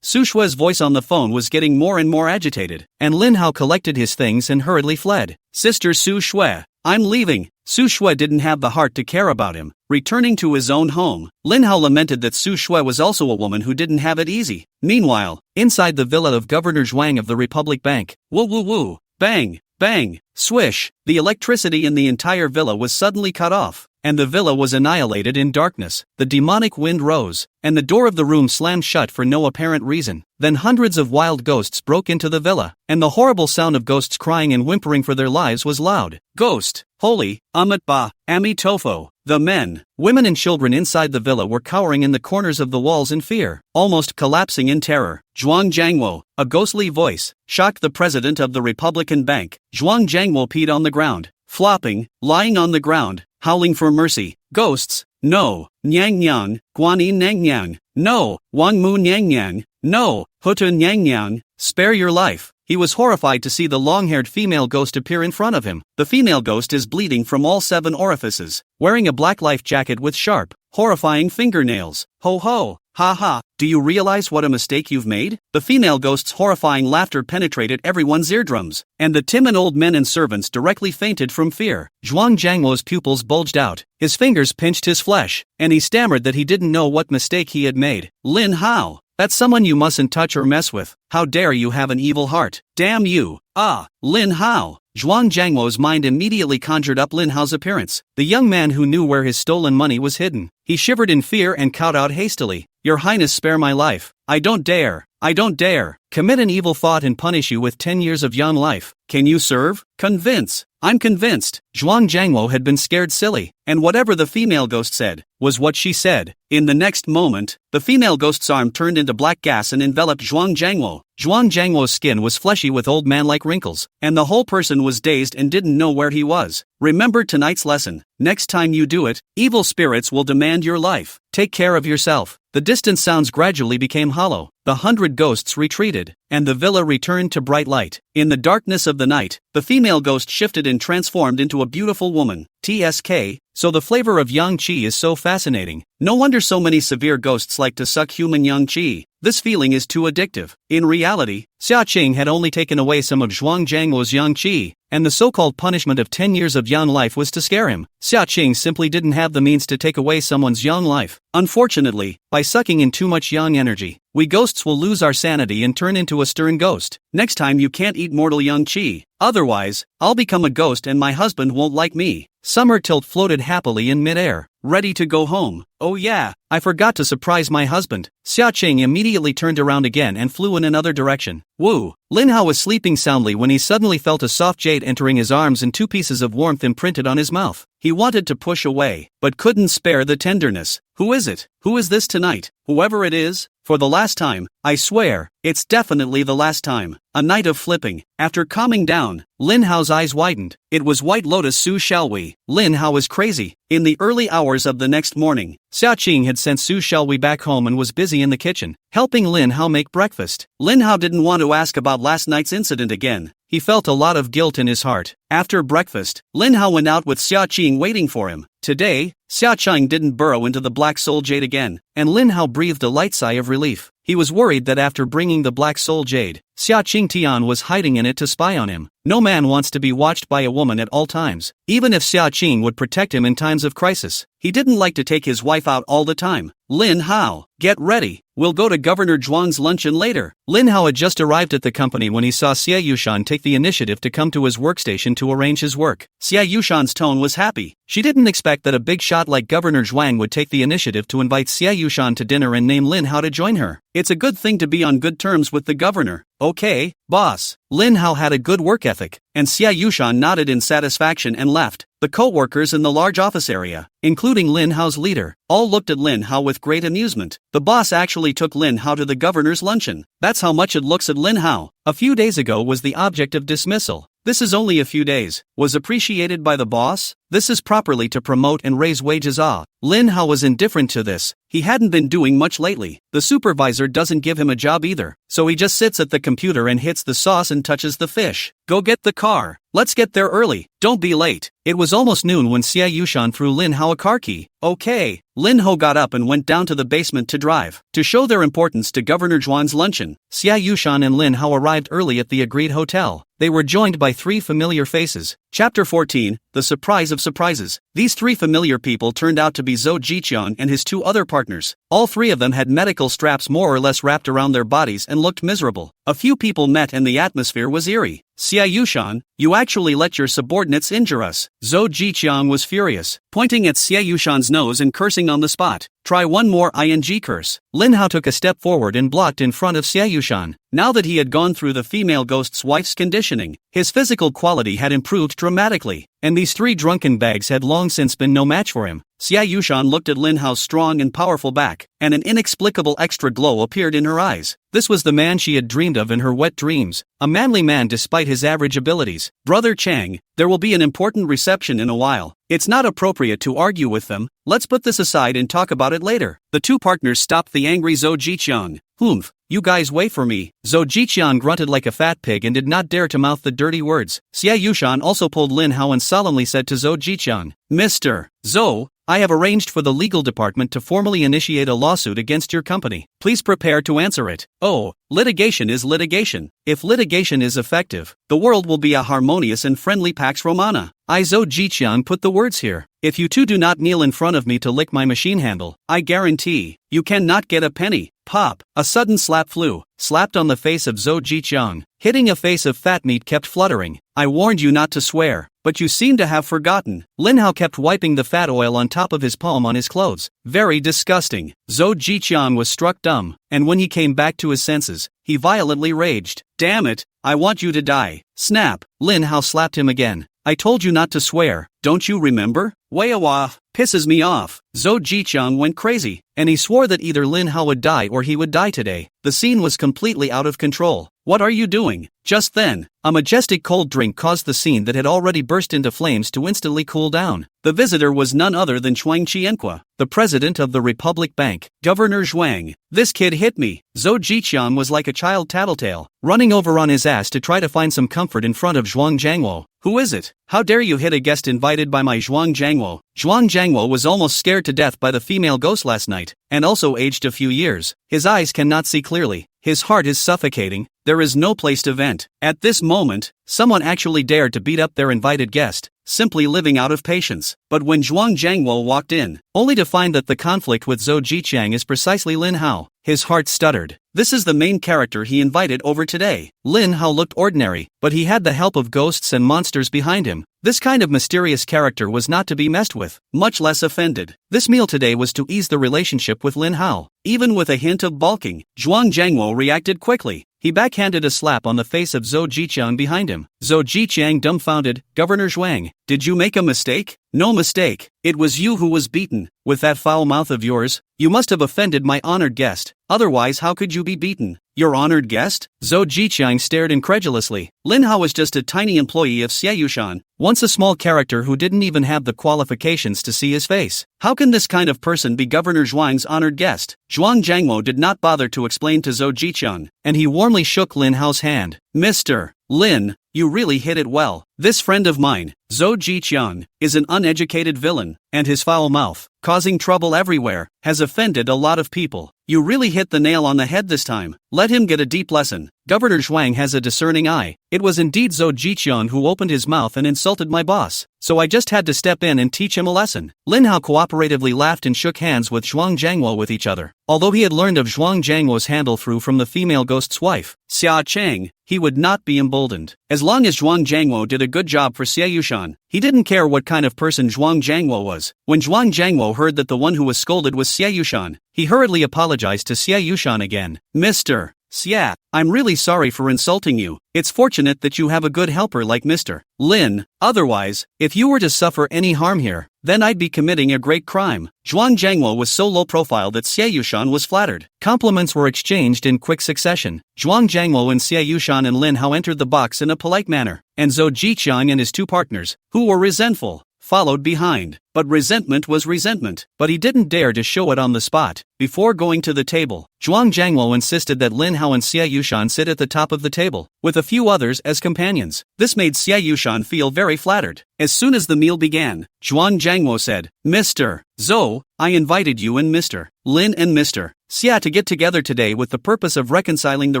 Speaker 1: Su Shui's voice on the phone was getting more and more agitated, and Lin Hao collected his things and hurriedly fled. "Sister Su Shui, I'm leaving." Su Shui didn't have the heart to care about him. Returning to his own home, Lin Hao lamented that Su Shui was also a woman who didn't have it easy. Meanwhile, inside the villa of Governor Zhuang of the Republic Bank, woo woo woo, bang, bang, swish, the electricity in the entire villa was suddenly cut off, and the villa was annihilated in darkness. The demonic wind rose, and the door of the room slammed shut for no apparent reason. Then hundreds of wild ghosts broke into the villa, and the horrible sound of ghosts crying and whimpering for their lives was loud. Ghost, holy, Amat Ba, Ami Tofo. The men, women and children inside the villa were cowering in the corners of the walls in fear, almost collapsing in terror. Zhuang Jiangwo, a ghostly voice, shocked the president of the Republican Bank. Zhuang Jiangwo peed on the ground, flopping, lying on the ground, howling for mercy. Ghosts, no. Nyang Nyang, Guanyin Nang Nyang, no. Wang Mu Nyang Nyang, no. Hutu Nyang Nyang, spare your life. He was horrified to see the long-haired female ghost appear in front of him. The female ghost is bleeding from all 7 orifices, wearing a black life jacket with sharp, horrifying fingernails. Ho ho, ha ha, do you realize what a mistake you've made? The female ghost's horrifying laughter penetrated everyone's eardrums, and the timid old men and servants directly fainted from fear. Zhuang Jiangwo's pupils bulged out, his fingers pinched his flesh, and he stammered that he didn't know what mistake he had made. Lin Hao, that's someone you mustn't touch or mess with. How dare you have an evil heart? Damn you! Ah, Lin Hao! Zhuang Jiangwo's mind immediately conjured up Lin Hao's appearance, the young man who knew where his stolen money was hidden. He shivered in fear and cowed out hastily. "Your Highness, spare my life. I don't dare. I don't dare. Commit an evil thought and punish you with 10 years of young life. Can you serve? Convince. I'm convinced." Zhuang Jiangwo had been scared silly, and whatever the female ghost said, was what she said. In the next moment, the female ghost's arm turned into black gas and enveloped Zhuang Jiangwo. Zhuang Jiangwo's skin was fleshy with old man-like wrinkles, and the whole person was dazed and didn't know where he was. Remember tonight's lesson. Next time you do it, evil spirits will demand your life. Take care of yourself. The distant sounds gradually became hollow, The 100 ghosts retreated, and the villa returned to bright light. In the darkness of the night, the female ghost shifted and transformed into a beautiful woman. TSK, so the flavor of yang qi is so fascinating. No wonder so many severe ghosts like to suck human yang qi. This feeling is too addictive. In reality, Xia Qing had only taken away some of Zhuang Jiangluo's yang qi, and the so-called punishment of 10 years of yang life was to scare him. Xia Qing simply didn't have the means to take away someone's yang life. Unfortunately, by sucking in too much yang energy, we ghosts will lose our sanity and turn into a stern ghost. Next time you can't eat mortal yang qi. Otherwise, I'll become a ghost and my husband won't like me. Summer Tilt floated happily in midair, ready to go home. Oh yeah, I forgot to surprise my husband. Xia Qing immediately turned around again and flew in another direction. Woo! Lin Hao was sleeping soundly when he suddenly felt a soft jade entering his arms and 2 pieces of warmth imprinted on his mouth. He wanted to push away, but couldn't spare the tenderness. Who is it? Who is this tonight? Whoever it is, for the last time, I swear, it's definitely the last time. A night of flipping. After calming down, Lin Hao's eyes widened. It was White Lotus Su Xiaowei. Lin Hao was crazy. In the early hours of the next morning, Xia Qing had sent Su Xiaowei back home and was busy in the kitchen, helping Lin Hao make breakfast. Lin Hao didn't want to ask about last night's incident again. He felt a lot of guilt in his heart. After breakfast, Lin Hao went out with Xia Qing waiting for him. Today, Xia Qing didn't burrow into the black soul jade again, and Lin Hao breathed a light sigh of relief. He was worried that after bringing the black soul jade, Xia Qing Tian was hiding in it to spy on him. No man wants to be watched by a woman at all times, even if Xia Qing would protect him in times of crisis. He didn't like to take his wife out all the time. Lin Hao, get ready. We'll go to Governor Zhuang's luncheon later. Lin Hao had just arrived at the company when he saw Xia Yushan take the initiative to come to his workstation to arrange his work. Xia Yushan's tone was happy. She didn't expect that a big shot like Governor Zhuang would take the initiative to invite Xia Yushan to dinner and name Lin Hao to join her. It's a good thing to be on good terms with the governor. Okay, boss. Lin Hao had a good work ethic, and Xia Yushan nodded in satisfaction and left. The co-workers in the large office area, including Lin Hao's leader, all looked at Lin Hao with great amusement. The boss actually took Lin Hao to the governor's luncheon. That's how much it looks at Lin Hao. A few days ago was the object of dismissal. This is only a few days. Was appreciated by the boss? This is properly to promote and raise wages. Lin Hao was indifferent to this. He hadn't been doing much lately. The supervisor doesn't give him a job either, so he just sits at the computer and hits the sauce and touches the fish. Go get the car. Let's get there early. Don't be late. It was almost noon when Xia Yushan threw Lin Hao a car key. Okay. Lin Hao got up and went down to the basement to drive. To show their importance to Governor Zhuang's luncheon, Xia Yushan and Lin Hao arrived early at the agreed hotel. They were joined by 3 familiar faces. Chapter 14, The Surprise of Surprises. These 3 familiar people turned out to be Zhou Jiqiang and his 2 other partners. All 3 of them had medical straps more or less wrapped around their bodies and looked miserable. A few people met and the atmosphere was eerie. Xia Yushan, you actually let your subordinates injure us. Zhou Jiqiang was furious, pointing at Xia Yushan's nose and cursing on the spot. Try one more ing curse. Lin Hao took a step forward and blocked in front of Xia Yushan. Now that he had gone through the female ghost's wife's conditioning, his physical quality had improved dramatically, and these 3 drunken bags had long since been no match for him. Xia Yushan looked at Lin Hao's strong and powerful back, and an inexplicable extra glow appeared in her eyes. This was the man she had dreamed of in her wet dreams, a manly man despite his average abilities. Brother Chang, there will be an important reception in a while. It's not appropriate to argue with them. Let's put this aside and talk about it later. The 2 partners stopped the angry Zhou Jiqiang. Humph, you guys wait for me. Zhou Jiqiang grunted like a fat pig and did not dare to mouth the dirty words. Xia Yushan also pulled Lin Hao and solemnly said to Zhou Jiqiang, Mr. Zhou, I have arranged for the legal department to formally initiate a lawsuit against your company. Please prepare to answer it. Oh, litigation is litigation. If litigation is effective, the world will be a harmonious and friendly Pax Romana. I Zhou Jiqiang put the words here. If you 2 do not kneel in front of me to lick my machine handle, I guarantee, you cannot get a penny. Pop, a sudden slap flew, slapped on the face of Zhou Jiqiang, hitting a face of fat meat kept fluttering. I warned you not to swear, but you seem to have forgotten. Lin Hao kept wiping the fat oil on top of his palm on his clothes. Very disgusting. Zhou Jiqiang was struck dumb, and when he came back to his senses, he violently raged. Damn it, I want you to die. Snap. Lin Hao slapped him again. I told you not to swear, don't you remember? Wayawa, pisses me off. Zhou Jiqiang went crazy, and he swore that either Lin Hao would die or he would die today. The scene was completely out of control. what are you doing? Just then, a majestic cold drink caused the scene that had already burst into flames to instantly cool down. The visitor was none other than Zhuang Qianqua, the president of the Republic Bank. Governor Zhuang, this kid hit me. Zhou Jiqian was like a child tattletale, running over on his ass to try to find some comfort in front of Zhuang Jiangwo. Who is it? How dare you hit a guest invited by my Zhuang Jiangwo? Zhuang Jiangwo was almost scared to death by the female ghost last night, and also aged a few years. His eyes cannot see clearly. His heart is suffocating. There is no place to vent. At this moment, someone actually dared to beat up their invited guest, simply living out of patience. But when Zhuang Jiangwo walked in, only to find that the conflict with Zhou Jiqiang is precisely Lin Hao, his heart stuttered. This is the main character he invited over today. Lin Hao looked ordinary, but he had the help of ghosts and monsters behind him. This kind of mysterious character was not to be messed with, much less offended. This meal today was to ease the relationship with Lin Hao. Even with a hint of balking, Zhuang Jiangwo reacted quickly. He backhanded a slap on the face of Zhou Jiqiang behind him. Zhou Jiqiang dumbfounded, Governor Zhuang, did you make a mistake? No mistake. It was you who was beaten. With that foul mouth of yours, you must have offended my honored guest. Otherwise, how could you be beaten? Your honored guest? Zhou Jiqiang stared incredulously. Lin Hao was just a tiny employee of Xie Yushan, once a small character who didn't even have the qualifications to see his face. How can this kind of person be Governor Zhuang's honored guest? Zhuang Jiangwo did not bother to explain to Zhou Jiqiang, and he warmly shook Lin Hao's hand. Mr. Lin, you really hit it well. This friend of mine, Zhou Jiqiang, is an uneducated villain, and his foul mouth, causing trouble everywhere, has offended a lot of people. You really hit the nail on the head this time. Let him get a deep lesson. Governor Zhuang has a discerning eye. It was indeed Zhou Jiqiang who opened his mouth and insulted my boss, so I just had to step in and teach him a lesson. Lin Hao cooperatively laughed and shook hands with Zhuang Jiangwo with each other. Although he had learned of Zhuang Jiangwo's handle-through from the female ghost's wife, Xia Cheng, he would not be emboldened. As long as Zhuang Jiangwo did a good job for Xie Yushan, he didn't care what kind of person Zhuang Jiangwo was. When Zhuang Jiangwo heard that the one who was scolded was Xie Yushan, he hurriedly apologized to Xie Yushan again. Mr. Xia, I'm really sorry for insulting you. It's fortunate that you have a good helper like Mr. Lin. Otherwise, if you were to suffer any harm here, then I'd be committing a great crime. Zhuang Jiangwo was so low profile that Xie Yushan was flattered. Compliments were exchanged in quick succession. Zhuang Jiangwo and Xie Yushan and Lin Hao entered the box in a polite manner, and Zhou Jiqiang and his two partners, who were resentful, followed behind. But resentment was resentment, but he didn't dare to show it on the spot. Before going to the table, Zhuang Jiangwo insisted that Lin Hao and Xie Yushan sit at the top of the table, with a few others as companions. This made Xie Yushan feel very flattered. As soon as the meal began, Zhuang Jiangwo said, Mr. Zhou, I invited you and Mr. Lin and Mr. Xia to get together today with the purpose of reconciling the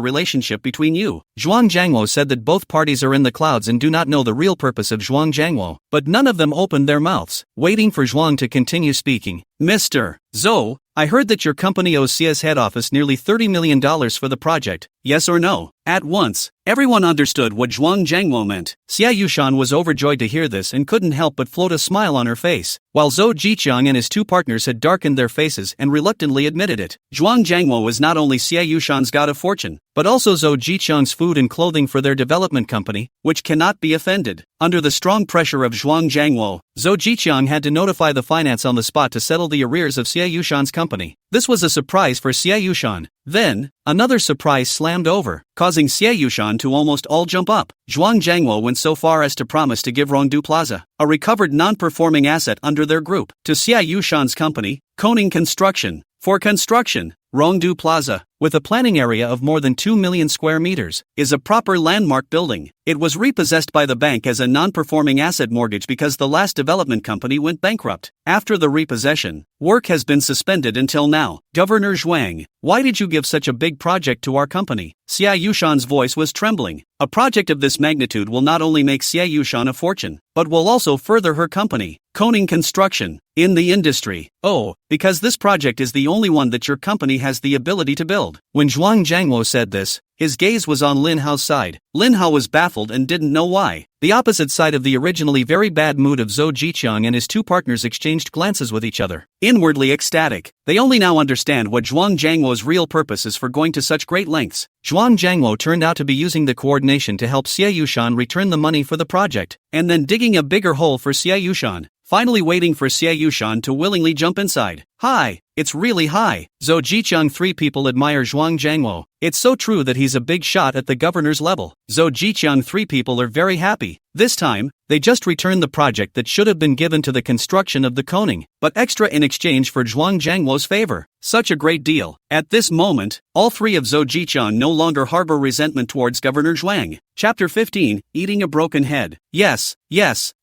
Speaker 1: relationship between you. Zhuang Jiangwo said that both parties are in the clouds and do not know the real purpose of Zhuang Jiangwo, but none of them opened their mouths, waiting for Zhuang to continue speaking. Mr. Zhou, I heard that your company owes Xia's head office nearly $30 million for the project, yes or no? At once, everyone understood what Zhuang Jiangwo meant. Xie Yushan was overjoyed to hear this and couldn't help but float a smile on her face, while Zhou Jiqiang and his two partners had darkened their faces and reluctantly admitted it. Zhuang Jiangwo was not only Xie Yushan's god of fortune, but also Zhou Jiqiang's food and clothing for their development company, which cannot be offended. Under the strong pressure of Zhuang Jiangwo, Zhou Jiqiang had to notify the finance on the spot to settle the arrears of Xie Yushan's company. This was a surprise for Xie Yushan. Then, another surprise slammed over, causing Xie Yushan to almost all jump up. Zhuang Jiangwo went so far as to promise to give Rongdu Plaza, a recovered non-performing asset under their group, to Xie Yushan's company, Koning Construction, for construction. Rongdu Plaza, with a planning area of more than 2 million square meters, is a proper landmark building. It was repossessed by the bank as a non-performing asset mortgage because the last development company went bankrupt. After the repossession, work has been suspended until now. Governor Zhuang, why did you give such a big project to our company? Xie Yushan's voice was trembling. A project of this magnitude will not only make Xie Yushan a fortune, but will also further her company, Koning Construction, in the industry. Oh, because this project is the only one that your company has the ability to build. When Zhuang Jiangwo said this, his gaze was on Lin Hao's side. Lin Hao was baffled and didn't know why. The opposite side of the originally very bad mood of Zhou Jiqiang and his two partners exchanged glances with each other, inwardly ecstatic. They only now understand what Zhuang Jiangwo's real purpose is for going to such great lengths. Zhuang Jiangwo turned out to be using the coordination to help Xie Yushan return the money for the project, and then digging a bigger hole for Xie Yushan. finally waiting for Xie Yushan to willingly jump inside. Hi, it's really high. Zhou Jiqiang. 3 people admire Zhuang Zhangwo. It's so true that he's a big shot at the governor's level. Zhou Jiqiang. 3 people are very happy. This time, they just returned the project that should have been given to the construction of the koning, but extra in exchange for Zhuang Zhangwo's favor. Such a great deal. At this moment, all 3 of Zhou Jiqiang no longer harbor resentment towards Governor Zhuang. Chapter 15, Eating a Broken Head. Yes,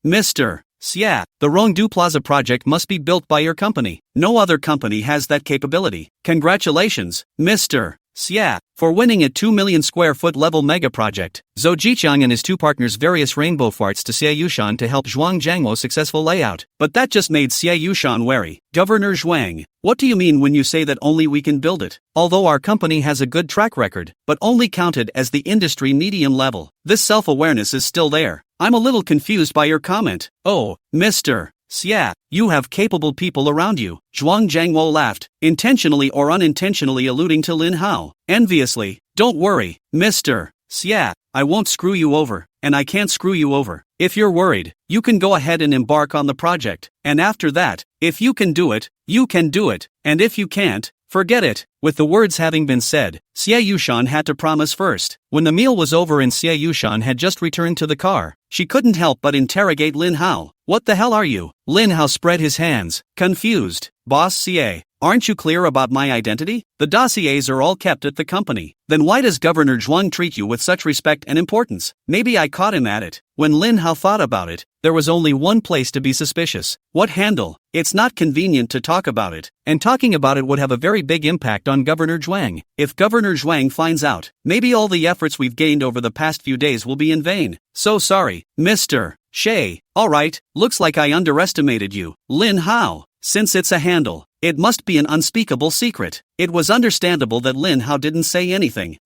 Speaker 1: Mr. Xia, the Rongdu Plaza project must be built by your company. No other company has that capability. Congratulations, Mr. Xia, for winning a 2 million square foot level mega project. Zhou Jiqiang and his 2 partners various rainbow farts to Xie Yushan to help Zhuang Zhangwo's successful layout. But that just made Xie Yushan wary. Governor Zhuang, what do you mean when you say that only we can build it? Although our company has a good track record, but only counted as the industry medium level, this self-awareness is still there. I'm a little confused by your comment. Oh, Mr. Xia, you have capable people around you. Zhuang Zhangwo laughed, intentionally or unintentionally alluding to Lin Hao. Enviously, don't worry, Mr. Xia, I won't screw you over, and I can't screw you over. If you're worried, you can go ahead and embark on the project, and after that, if you can do it, you can do it, and if you can't, forget it. With the words having been said, Xie Yushan had to promise first. When the meal was over and Xie Yushan had just returned to the car, she couldn't help but interrogate Lin Hao. What the hell are you? Lin Hao spread his hands, confused. Boss Xie, aren't you clear about my identity? The dossiers are all kept at the company. Then why does Governor Zhuang treat you with such respect and importance? Maybe I caught him at it. When Lin Hao thought about it, there was only one place to be suspicious. What handle? It's not convenient to talk about it, and talking about it would have a very big impact on Governor Zhuang. If Governor Zhuang finds out, maybe all the efforts we've gained over the past few days will be in vain. So sorry, Mr. Shay. Alright, looks like I underestimated you, Lin Hao. Since it's a handle, it must be an unspeakable secret. It was understandable that Lin Hao didn't say anything.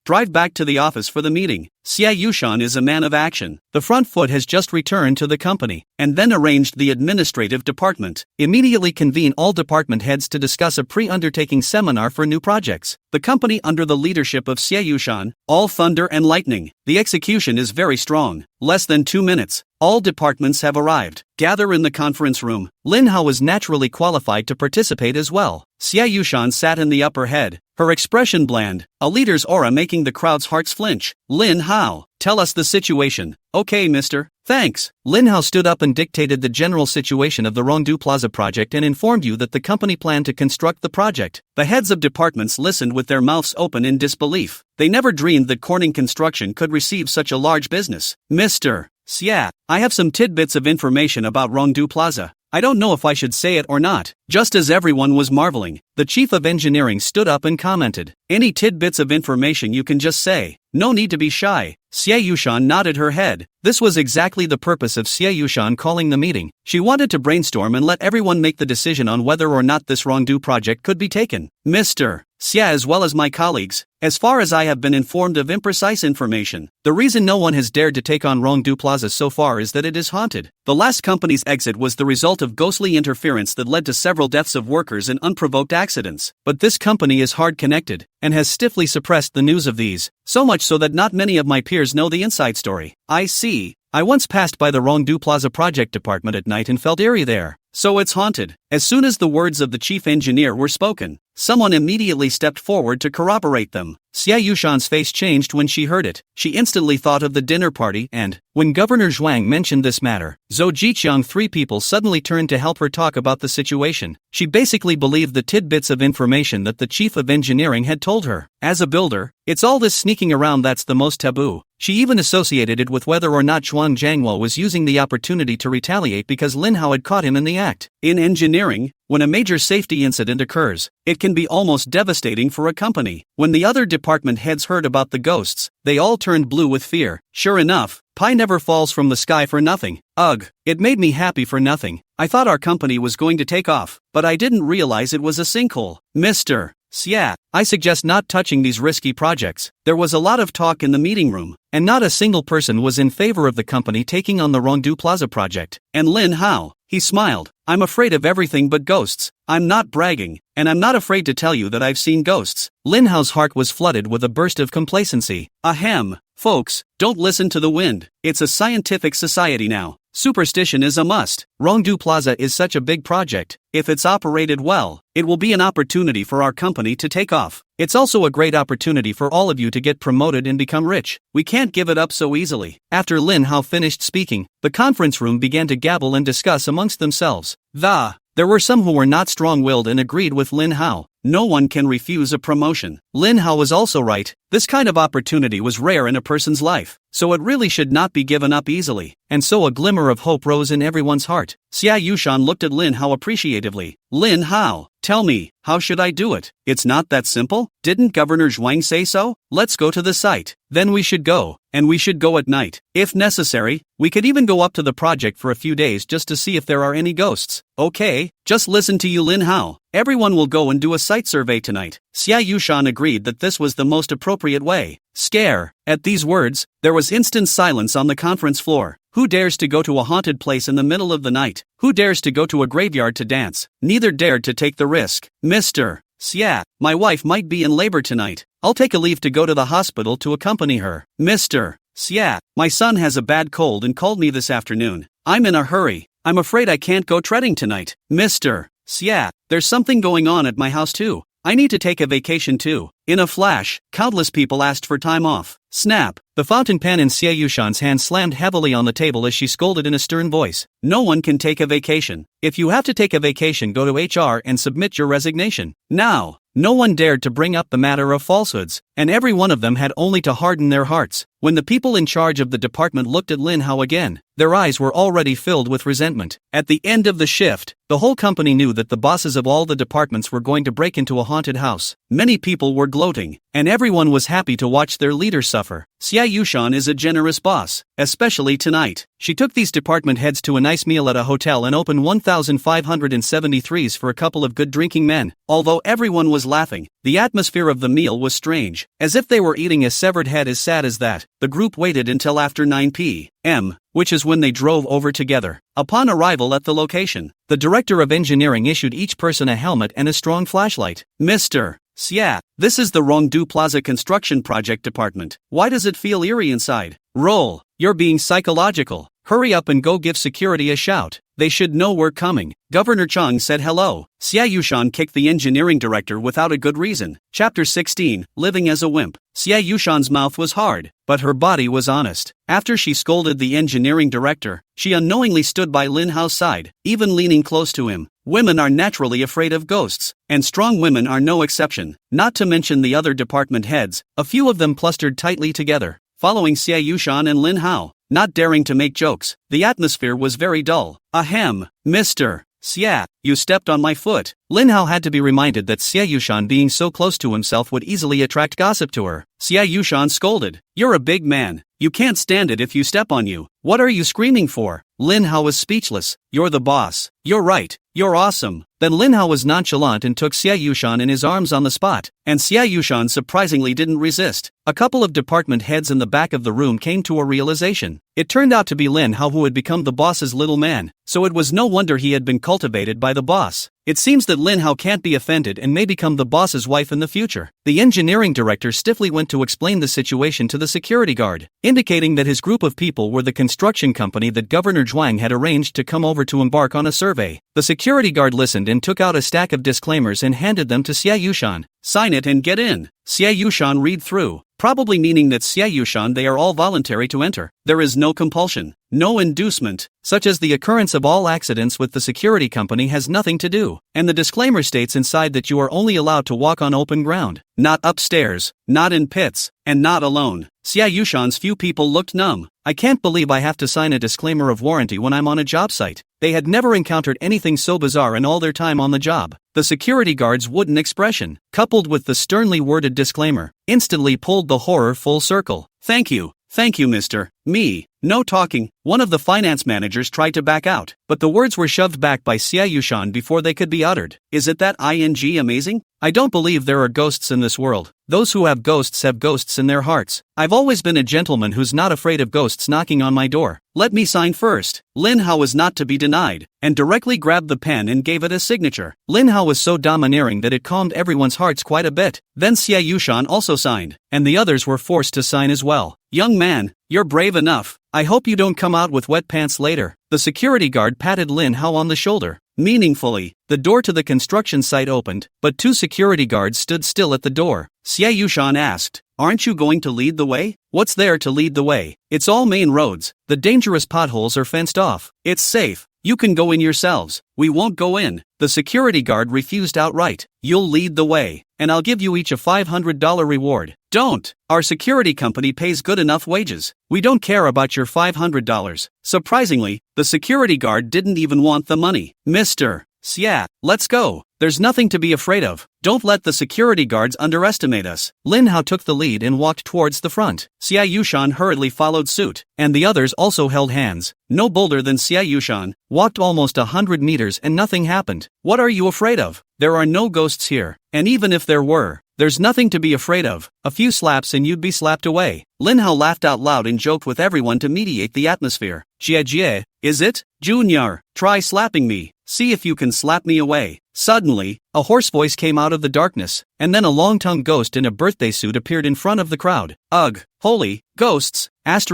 Speaker 1: Drive back to the office for the meeting. Xie Yushan is a man of action. The front foot has just returned to the company, and then arranged the administrative department. Immediately convene all department heads to discuss a pre-undertaking seminar for new projects. The company under the leadership of Xie Yushan, all thunder and lightning. The execution is very strong. Less than 2 minutes. All departments have arrived. Gather in the conference room. Lin Hao was naturally qualified to participate as well. Xie Yushan sat in the upper head, her expression bland, a leader's aura making the crowd's hearts flinch. Lin Hao, tell us the situation. Okay, mister. Thanks. Lin Hao stood up and dictated the general situation of the Rongdu Plaza project and informed you that the company planned to construct the project. The heads of departments listened with their mouths open in disbelief. They never dreamed that Corning Construction could receive such a large business. Mr. Xia, I have some tidbits of information about Rongdu Plaza. I don't know if I should say it or not. Just as everyone was marveling, the chief of engineering stood up and commented. Any tidbits of information you can just say. No need to be shy. Xie Yushan nodded her head. This was exactly the purpose of Xie Yushan calling the meeting. She wanted to brainstorm and let everyone make the decision on whether or not this Rongdu project could be taken. Mr. Xia, as well as my colleagues, as far as I have been informed of imprecise information, the reason no one has dared to take on Rongdu Plaza so far is that it is haunted. The last company's exit was the result of ghostly interference that led to several deaths of workers and unprovoked accidents. But this company is hard connected, and has stiffly suppressed the news of these, so much so that not many of my peers know the inside story. I see. I once passed by the Rongdu Plaza project department at night and felt eerie there. So it's haunted. As soon as the words of the chief engineer were spoken, someone immediately stepped forward to corroborate them. Xie Yushan's face changed when she heard it. She instantly thought of the dinner party and, when Governor Zhuang mentioned this matter, Zhou Jiqiang 3 people suddenly turned to help her talk about the situation. She basically believed the tidbits of information that the chief of engineering had told her. As a builder, it's all this sneaking around that's the most taboo. She even associated it with whether or not Zhuang Zhangwo was using the opportunity to retaliate because Lin Hao had caught him in the act. In engineering, when a major safety incident occurs, it can be almost devastating for a company. When the other department heads heard about the ghosts, they all turned blue with fear. Sure enough, pie never falls from the sky for nothing. Ugh, it made me happy for nothing. I thought our company was going to take off, but I didn't realize it was a sinkhole. Mr. Xia, I suggest not touching these risky projects. There was a lot of talk in the meeting room, and not a single person was in favor of the company taking on the Rongdu Plaza project. And Lin Hao, he smiled. I'm afraid of everything but ghosts. I'm not bragging, and I'm not afraid to tell you that I've seen ghosts. Lin Hao's heart was flooded with a burst of complacency. Ahem, folks, don't listen to the wind. It's a scientific society now. superstition is a must. Rongdu Plaza is such a big project. If it's operated well, it will be an opportunity for our company to take off. It's also a great opportunity for all of you to get promoted and become rich. We can't give it up so easily. After Lin Hao finished speaking, the conference room began to gabble and discuss amongst themselves. There were some who were not strong-willed and agreed with Lin Hao. No one can refuse a promotion. Lin Hao was also right. This kind of opportunity was rare in a person's life, so it really should not be given up easily. And so a glimmer of hope rose in everyone's heart. Xia Yushan looked at Lin Hao appreciatively. Lin Hao, tell me, how should I do it? It's not that simple. Didn't Governor Zhuang say so? Let's go to the site. Then we should go, and we should go at night. If necessary, we could even go up to the project for a few days just to see if there are any ghosts. Okay, just listen to you, Lin Hao. Everyone will go and do a site survey tonight. Xia Yushan agreed that this was the most appropriate way. Scare. At these words, there was instant silence on the conference floor. Who dares to go to a haunted place in the middle of the night? Who dares to go to a graveyard to dance? Neither dared to take the risk. Mr. Xia, my wife might be in labor tonight. I'll take a leave to go to the hospital to accompany her. Mr. Xia, my son has a bad cold and called me this afternoon. I'm in a hurry. I'm afraid I can't go treading tonight. Mr. Xia, there's something going on at my house too. I need to take a vacation too. In a flash, countless people asked for time off. Snap! The fountain pen in Xia Yushan's hand slammed heavily on the table as she scolded in a stern voice. No one can take a vacation. If you have to take a vacation, go to HR and submit your resignation. Now! No one dared to bring up the matter of falsehoods, and every one of them had only to harden their hearts. When the people in charge of the department looked at Lin Hao again, their eyes were already filled with resentment. At the end of the shift, the whole company knew that the bosses of all the departments were going to break into a haunted house. Many people were gloating, and everyone was happy to watch their leader suffer. Xia Yushan is a generous boss, especially tonight. She took these department heads to a nice meal at a hotel and opened 1,573s for a couple of good drinking men. Although everyone was laughing, the atmosphere of the meal was strange, as if they were eating a severed head. As sad as that, the group waited until after 9 p.m., which is when they drove over together. Upon arrival at the location, the director of engineering issued each person a helmet and a strong flashlight. Mr. Xia, this is the Rongdu Plaza construction project department. Why does it feel eerie inside? Roll, you're being psychological. Hurry up and go give security a shout. They should know we're coming. Governor Chang said hello. Xia Yushan kicked the engineering director without a good reason. Chapter 16, Living as a Wimp. Xia Yushan's mouth was hard, but her body was honest. After she scolded the engineering director, she unknowingly stood by Lin Hao's side, even leaning close to him. Women are naturally afraid of ghosts, and strong women are no exception. Not to mention the other department heads, a few of them clustered tightly together, following Xia Yushan and Lin Hao, not daring to make jokes. The atmosphere was very dull. Ahem, Mr. Xia, you stepped on my foot. Lin Hao had to be reminded that Xia Yushan being so close to himself would easily attract gossip to her. Xia Yushan scolded. You're a big man. You can't stand it if you step on you. What are you screaming for? Lin Hao was speechless. You're the boss. You're right. You're awesome. Then Lin Hao was nonchalant and took Xia Yushan in his arms on the spot, and Xia Yushan surprisingly didn't resist. A couple of department heads in the back of the room came to a realization. It turned out to be Lin Hao who had become the boss's little man, so it was no wonder he had been cultivated by the boss. It seems that Lin Hao can't be offended and may become the boss's wife in the future. The engineering director stiffly went to explain the situation to the security guard, indicating that his group of people were the construction company that Governor Zhuang had arranged to come over to embark on a survey. The security guard listened and took out a stack of disclaimers and handed them to Xia Yushan. Sign it and get in. Xia Yushan read through, probably meaning that Xia Yushan they are all voluntary to enter. There is no compulsion, no inducement, such as the occurrence of all accidents with the security company has nothing to do, and the disclaimer states inside that you are only allowed to walk on open ground, not upstairs, not in pits, and not alone. Xia Yushan's few people looked numb. I can't believe I have to sign a disclaimer of warranty when I'm on a job site. They had never encountered anything so bizarre in all their time on the job. The security guard's wooden expression, coupled with the sternly worded disclaimer, instantly pulled the horror full circle. Thank you, Mr. Me. No talking. One of the finance managers tried to back out, but the words were shoved back by Xia Yushan before they could be uttered. Is it that ing amazing? I don't believe there are ghosts in this world. Those who have ghosts in their hearts. I've always been a gentleman who's not afraid of ghosts knocking on my door. Let me sign first. Lin Hao was not to be denied, and directly grabbed the pen and gave it a signature. Lin Hao was so domineering that it calmed everyone's hearts quite a bit. Then Xia Yushan also signed, and the others were forced to sign as well. Young man, you're brave enough. I hope you don't come out with wet pants later. The security guard patted Lin Hao on the shoulder. Meaningfully, the door to the construction site opened, but 2 security guards stood still at the door. Xia Yushan asked, "Aren't you going to lead the way?" "What's there to lead the way? It's all main roads. The dangerous potholes are fenced off. It's safe. You can go in yourselves." "We won't go in." The security guard refused outright. "You'll lead the way, and I'll give you each a $500 reward." "Don't! Our security company pays good enough wages. We don't care about your $500. Surprisingly, the security guard didn't even want the money. "Mr. Xia, let's go. There's nothing to be afraid of. Don't let the security guards underestimate us." Lin Hao took the lead and walked towards the front. Xia Yushan hurriedly followed suit, and the others also held hands. No bolder than Xia Yushan, walked almost 100 meters and nothing happened. "What are you afraid of? There are no ghosts here, and even if there were, there's nothing to be afraid of. A few slaps and you'd be slapped away." Lin Hao laughed out loud and joked with everyone to mediate the atmosphere. "Jie, is it? Junior, try slapping me. See if you can slap me away." Suddenly, a hoarse voice came out of the darkness, and then a long-tongued ghost in a birthday suit appeared in front of the crowd. "Ugh, holy, ghosts, *********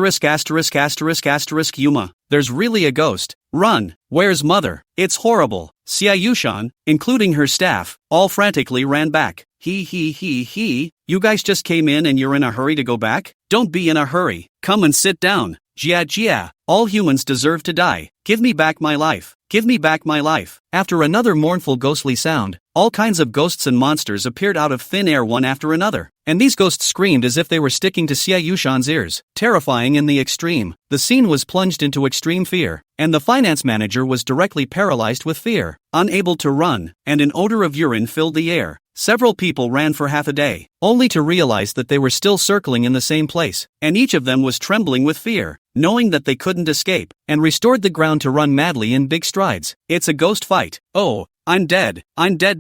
Speaker 1: Yuma, there's really a ghost. Run, where's mother? It's horrible." Xia Yushan, including her staff, all frantically ran back. He, you guys just came in and you're in a hurry to go back? Don't be in a hurry, come and sit down. Jia, all humans deserve to die. Give me back my life. Give me back my life. After another mournful ghostly sound, all kinds of ghosts and monsters appeared out of thin air one after another, and these ghosts screamed as if they were sticking to Xia Yushan's ears. Terrifying in the extreme, the scene was plunged into extreme fear, and the finance manager was directly paralyzed with fear, unable to run, and an odor of urine filled the air. Several people ran for half a day, only to realize that they were still circling in the same place, and each of them was trembling with fear, knowing that they couldn't escape, and restored the ground to run madly in big strides. It's a ghost fight. Oh, I'm dead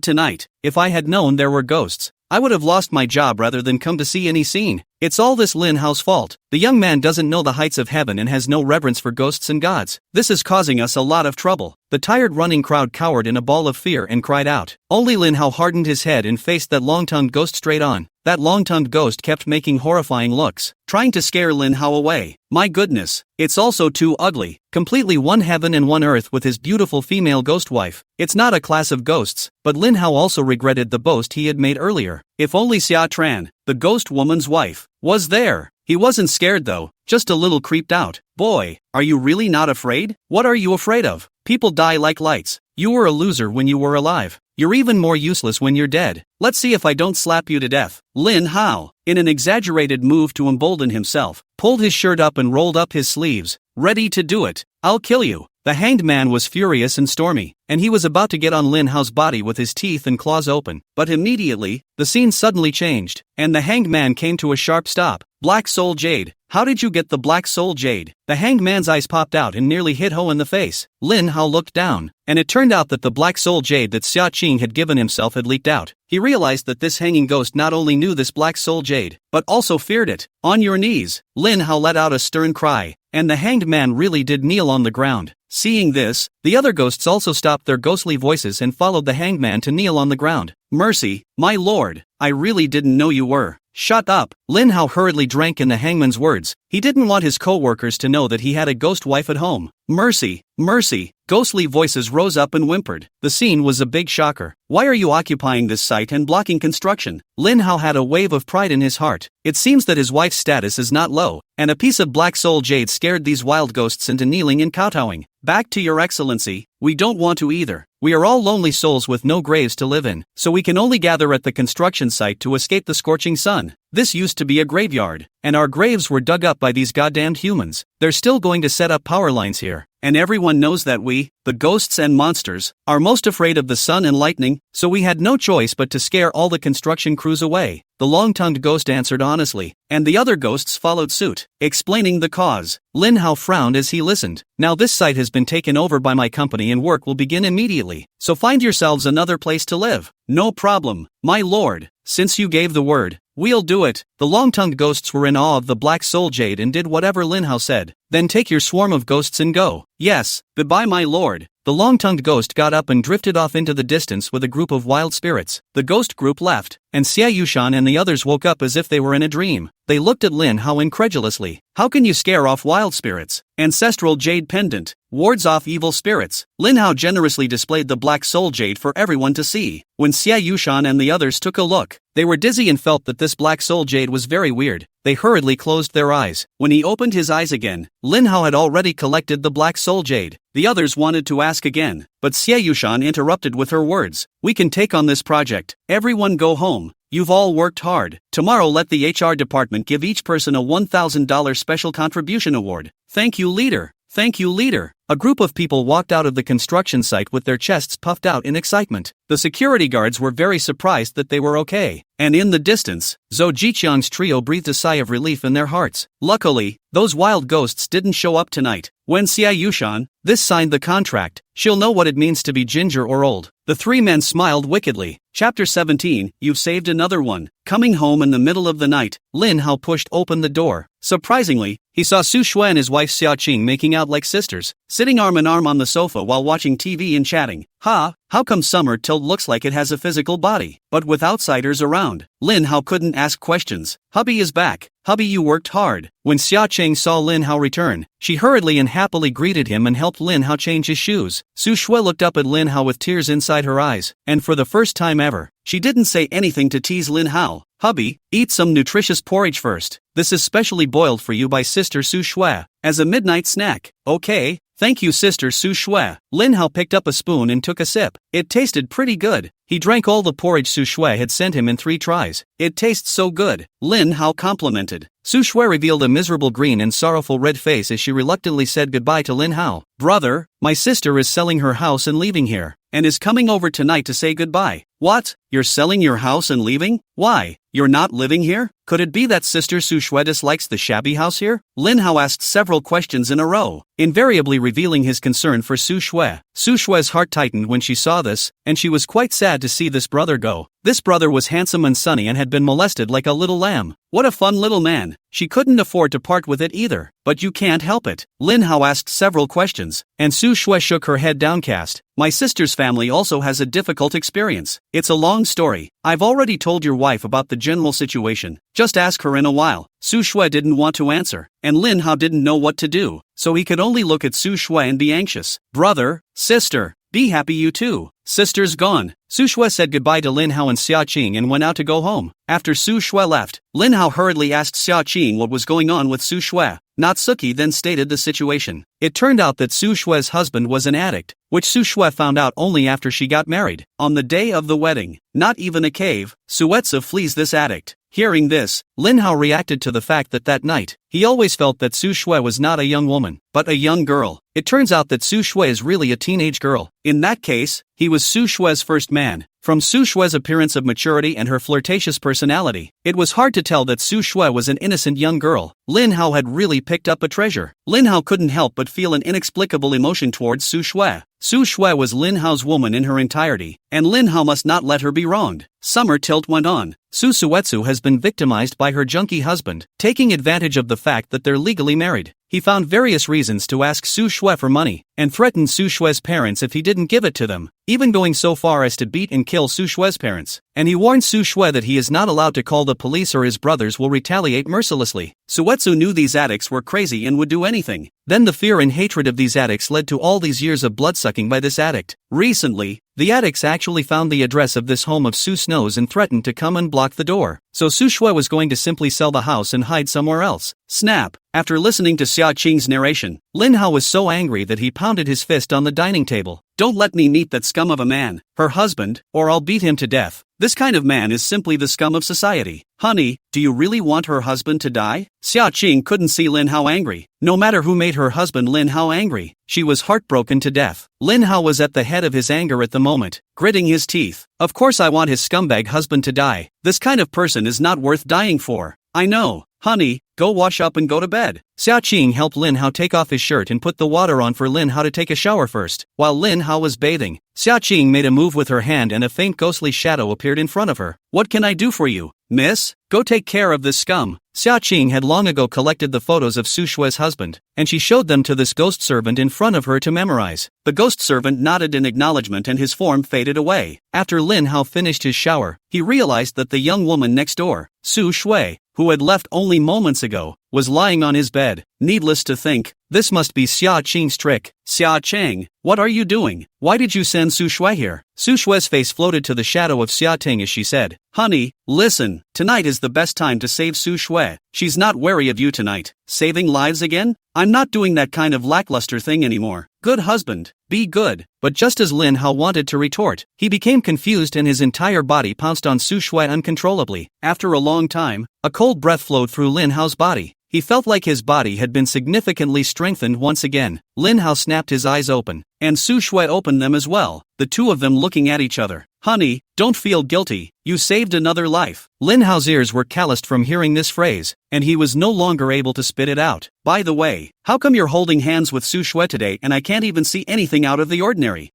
Speaker 1: tonight. If I had known there were ghosts, I would have lost my job rather than come to see any scene. It's all this Lin Hao's fault. The young man doesn't know the heights of heaven and has no reverence for ghosts and gods. This is causing us a lot of trouble. The tired running crowd cowered in a ball of fear and cried out. Only Lin Hao hardened his head and faced that long-tongued ghost straight on. That long-tongued ghost kept making horrifying looks, trying to scare Lin Hao away. My goodness, it's also too ugly. Completely one heaven and one earth with his beautiful female ghost wife. It's not a class of ghosts, but Lin Hao also regretted the boast he had made earlier. If only Xia Tran, the ghost woman's wife, was there. He wasn't scared though, just a little creeped out. Boy, are you really not afraid? What are you afraid of? People die like lights. You were a loser when you were alive. You're even more useless when you're dead. Let's see if I don't slap you to death. Lin Hao, in an exaggerated move to embolden himself, pulled his shirt up and rolled up his sleeves, ready to do it. I'll kill you. The hanged man was furious and stormy, and he was about to get on Lin Hao's body with his teeth and claws open, but immediately, the scene suddenly changed, and the hanged man came to a sharp stop. Black Soul Jade. How did you get the Black Soul Jade? The hanged man's eyes popped out and nearly hit Ho in the face. Lin Hao looked down, and it turned out that the Black Soul Jade that Xia Qing had given himself had leaked out. He realized that this hanging ghost not only knew this Black Soul Jade, but also feared it. On your knees. Lin Hao let out a stern cry, and the hanged man really did kneel on the ground. Seeing this, the other ghosts also stopped their ghostly voices and followed the hanged man to kneel on the ground. Mercy, my lord, I really didn't know you were. Shut up. Lin Hao hurriedly drank in the hangman's words. He didn't want his co-workers to know that he had a ghost wife at home. Mercy, mercy. Ghostly voices rose up and whimpered. The scene was a big shocker. Why are you occupying this site and blocking construction? Lin Hao had a wave of pride in his heart. It seems that his wife's status is not low, and a piece of Black Soul Jade scared these wild ghosts into kneeling and kowtowing. Back to your excellency, we don't want to either. We are all lonely souls with no graves to live in, so we can only gather at the construction site to escape the scorching sun. This used to be a graveyard, and our graves were dug up by these goddamned humans. They're still going to set up power lines here, and everyone knows that we, the ghosts and monsters, are most afraid of the sun and lightning, so we had no choice but to scare all the construction crews away. The long-tongued ghost answered honestly, and the other ghosts followed suit, explaining the cause. Lin Hao frowned as he listened. Now this site has been taken over by my company and work will begin immediately, so find yourselves another place to live. No problem, my lord. Since you gave the word, we'll do it. The long-tongued ghosts were in awe of the Black Soul Jade and did whatever Lin Hao said. Then take your swarm of ghosts and go. Yes, goodbye my lord. The long-tongued ghost got up and drifted off into the distance with a group of wild spirits. The ghost group left, and Xia Yushan and the others woke up as if they were in a dream. They looked at Lin Hao incredulously. How can you scare off wild spirits? Ancestral Jade Pendant. wards off evil spirits. Lin Hao generously displayed the black soul jade for everyone to see. When Xia Yushan and the others took a look, they were dizzy and felt that this black soul jade was very weird. They hurriedly closed their eyes. When he opened his eyes again, Lin Hao had already collected the black soul jade. The others wanted to ask again, but Xia Yushan interrupted with her words. We can take on this project. Everyone go home. You've all worked hard. Tomorrow let the HR department give each person a $1,000 special contribution award. Thank you, leader. Thank you, leader. A group of people walked out of the construction site with their chests puffed out in excitement. The security guards were very surprised that they were okay. And in the distance, Zhou Jiqiang's trio breathed a sigh of relief in their hearts. Luckily, those wild ghosts didn't show up tonight. When Xia Yushan, this signed the contract, she'll know what it means to be ginger or old. The three men smiled wickedly. Chapter 17, You've saved another one. Coming home in the middle of the night, Lin Hao pushed open the door. Surprisingly, he saw Su Shui and his wife Xia Qing making out like sisters, sitting arm in arm on the sofa while watching TV and chatting. How come Summer Tilt looks like it has a physical body, but with outsiders around? Lin Hao couldn't ask questions. Hubby is back. Hubby, you worked hard. When Xia Qing saw Lin Hao return, she hurriedly and happily greeted him and helped Lin Hao change his shoes. Su Shui looked up at Lin Hao with tears inside her eyes, and for the first time ever, she didn't say anything to tease Lin Hao. Hubby, eat some nutritious porridge first. This is specially boiled for you by Sister Su Shui, as a midnight snack. Okay. Thank you, Sister Su Shui. Lin Hao picked up a spoon and took a sip. It tasted pretty good. He drank all the porridge Su Shui had sent him in 3 tries. It tastes so good, Lin Hao complimented. Su Shui revealed a miserable green and sorrowful red face as she reluctantly said goodbye to Lin Hao. Brother, my sister is selling her house and leaving here, and is coming over tonight to say goodbye. What? You're selling your house and leaving? Why? You're not living here? Could it be that Sister Su Shui dislikes the shabby house here? Lin Hao asked several questions in a row, invariably revealing his concern for Su Shui. Su Shui's heart tightened when she saw this, and she was quite sad to see this brother go. This brother was handsome and sunny and had been molested like a little lamb. What a fun little man. She couldn't afford to part with it either. But you can't help it. Lin Hao asked several questions, and Su Shui shook her head downcast. My sister's family also has a difficult experience. It's a long story. I've already told your wife about the general situation. Just ask her in a while. Su Shui didn't want to answer, and Lin Hao didn't know what to do, so he could only look at Su Shui and be anxious. Brother, sister, be happy you too. Sister's gone. Su Shui said goodbye to Lin Hao and Xia Qing and went out to go home. After Su Shui left, Lin Hao hurriedly asked Xia Qing what was going on with Su Shui. Natsuki then stated the situation. It turned out that Su Shui's husband was an addict, which Su Shui found out only after she got married. On the day of the wedding, not even a cave, Suetsu flees this addict. Hearing this, Lin Hao reacted to the fact that night, he always felt that Su Shui was not a young woman, but a young girl. It turns out that Su Shui is really a teenage girl. In that case, he was Su Shui's first man. From Su Shui's appearance of maturity and her flirtatious personality, it was hard to tell that Su Shui was an innocent young girl. Lin Hao had really picked up a treasure. Lin Hao couldn't help but feel an inexplicable emotion towards Su Shui. Su Shui was Lin Hao's woman in her entirety, and Lin Hao must not let her be wronged. Summer Tilt went on. Suetsu has been victimized by her junkie husband, taking advantage of the fact that they're legally married. He found various reasons to ask Su Shui for money, and threatened Su Shui's parents if he didn't give it to them, even going so far as to beat and kill Su Shui's parents. And he warned Su Shui that he is not allowed to call the police or his brothers will retaliate mercilessly. Suetsu knew these addicts were crazy and would do anything. Then the fear and hatred of these addicts led to all these years of bloodsucking by this addict. Recently, the addicts actually found the address of this home of Su Snow's and threatened to come and block the door. So Su Shui was going to simply sell the house and hide somewhere else. Snap! After listening to Xia Qing's narration, Lin Hao was so angry that he pounded his fist on the dining table. Don't let me meet that scum of a man, her husband, or I'll beat him to death. This kind of man is simply the scum of society. Honey, do you really want her husband to die? Xia Qing couldn't see Lin Hao angry. No matter who made her husband Lin Hao angry, she was heartbroken to death. Lin Hao was at the head of his anger at the moment, gritting his teeth. Of course I want his scumbag husband to die. This kind of person is not worth dying for. I know. Honey, go wash up and go to bed. Xia Qing helped Lin Hao take off his shirt and put the water on for Lin Hao to take a shower first. While Lin Hao was bathing, Xia Qing made a move with her hand and a faint ghostly shadow appeared in front of her. What can I do for you, miss? Go take care of this scum. Xia Qing had long ago collected the photos of Su Shui's husband, and she showed them to this ghost servant in front of her to memorize. The ghost servant nodded in acknowledgement and his form faded away. After Lin Hao finished his shower, he realized that the young woman next door, Su Shui, who had left only moments ago, was lying on his bed. Needless to think, this must be Xia Qing's trick. Xia Qing, what are you doing? Why did you send Su Shui here? Su Shui's face floated to the shadow of Xia Ting as she said, honey, listen, tonight is the best time to save Su Shui. She's not wary of you tonight. Saving lives again? I'm not doing that kind of lackluster thing anymore. Good husband, be good. But just as Lin Hao wanted to retort, he became confused and his entire body pounced on Su Shui uncontrollably. After a long time, a cold breath flowed through Lin Hao's body. He felt like his body had been significantly strengthened once again. Lin Hao snapped his eyes open, and Su Shui opened them as well, the two of them looking at each other. Honey, don't feel guilty, you saved another life. Lin Hao's ears were calloused from hearing this phrase, and he was no longer able to spit it out. By the way, how come you're holding hands with Su Shui today and I can't even see anything out of the ordinary?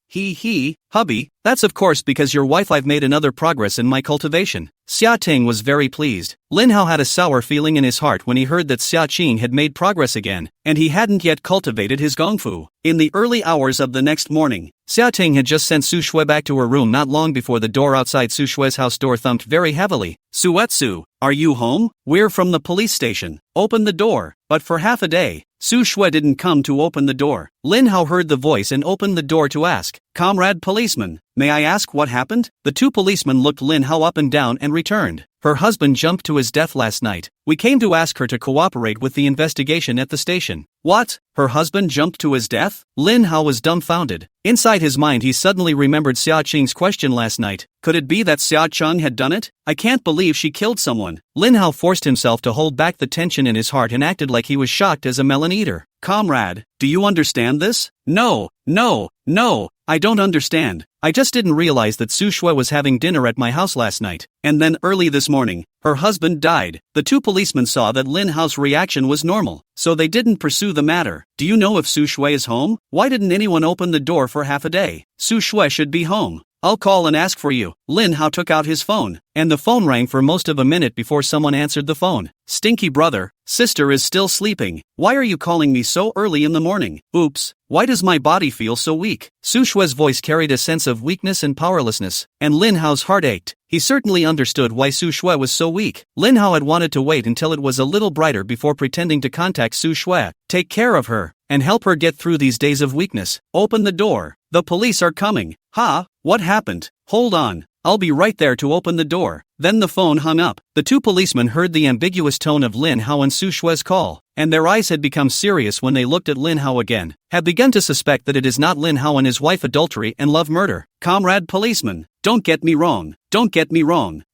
Speaker 1: Hubby, that's of course because your wife. I've made another progress in my cultivation. Xia Ting was very pleased. Lin Hao had a sour feeling in his heart when he heard that Xia Qing had made progress again, and he hadn't yet cultivated his gongfu. In the early hours of the next morning, Xia Ting had just sent Su Shui back to her room not long before the door outside Su Shui's house door thumped very heavily. Suetsu, are you home? We're from the police station. Open the door. But for half a day, Su Shui didn't come to open the door. Lin Hao heard the voice and opened the door to ask, Comrade policeman, may I ask what happened? The two policemen looked Lin Hao up and down and returned. Her husband jumped to his death last night. We came to ask her to cooperate with the investigation at the station. What? Her husband jumped to his death? Lin Hao was dumbfounded. Inside his mind he suddenly remembered Xia Qing's question last night. Could it be that Xia Qing had done it? I can't believe she killed someone. Lin Hao forced himself to hold back the tension in his heart and acted like he was shocked as a melon eater. Comrade, do you understand this? No, I don't understand. I just didn't realize that Su Shui was having dinner at my house last night, and then early this morning, her husband died. The two policemen saw that Lin Hao's reaction was normal, so they didn't pursue the matter. Do you know if Su Shui is home? Why didn't anyone open the door for half a day? Su Shui should be home. I'll call and ask for you. Lin Hao took out his phone, and the phone rang for most of a minute before someone answered the phone. Stinky brother, sister is still sleeping. Why are you calling me so early in the morning? Oops, why does my body feel so weak? Su Shui's voice carried a sense of weakness and powerlessness, and Lin Hao's heart ached. He certainly understood why Su Shui was so weak. Lin Hao had wanted to wait until it was a little brighter before pretending to contact Su Shui. Take care of her, and help her get through these days of weakness. Open the door. The police are coming. What happened? Hold on. I'll be right there to open the door. Then the phone hung up. The two policemen heard the ambiguous tone of Lin Hao and Su Shui's call, and their eyes had become serious when they looked at Lin Hao again, had begun to suspect that it is not Lin Hao and his wife adultery and love murder. Comrade policeman, don't get me wrong.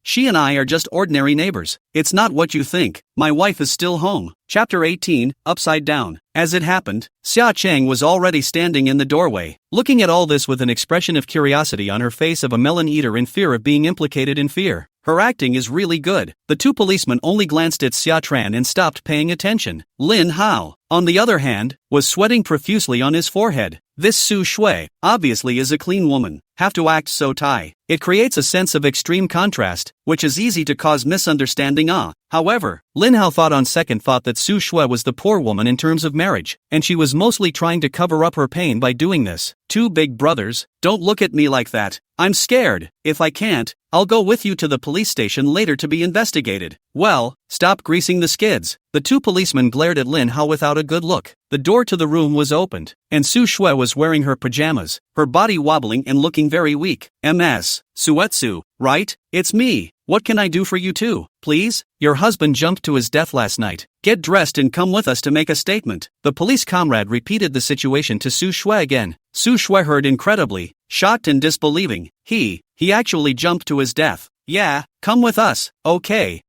Speaker 1: She and I are just ordinary neighbors. It's not what you think. My wife is still home. Chapter 18, Upside Down. As it happened, Xia Chang was already standing in the doorway, looking at all this with an expression of curiosity on her face of a melon eater in fear of being implicated in fear. Her acting is really good. The two policemen only glanced at Xia Tran and stopped paying attention. Lin Hao, on the other hand, was sweating profusely on his forehead. This Su Shui, obviously is a clean woman, have to act so tight. It creates a sense of extreme contrast, which is easy to cause misunderstanding. However, Lin Hao thought on second thought that Su Shui was the poor woman in terms of marriage, and she was mostly trying to cover up her pain by doing this. Two big brothers, don't look at me like that. I'm scared. If I can't, I'll go with you to the police station later to be investigated. Well, stop greasing the skids. The two policemen glared at Lin Hao without a good look. The door to the room was opened, and Su Shui was wearing her pajamas, her body wobbling and looking very weak. Ms. Suetsu, right? It's me. What can I do for you too, please? Your husband jumped to his death last night. Get dressed and come with us to make a statement. The police comrade repeated the situation to Su Shui again. Su Shui heard incredibly, shocked and disbelieving. He actually jumped to his death. Yeah, come with us. Okay,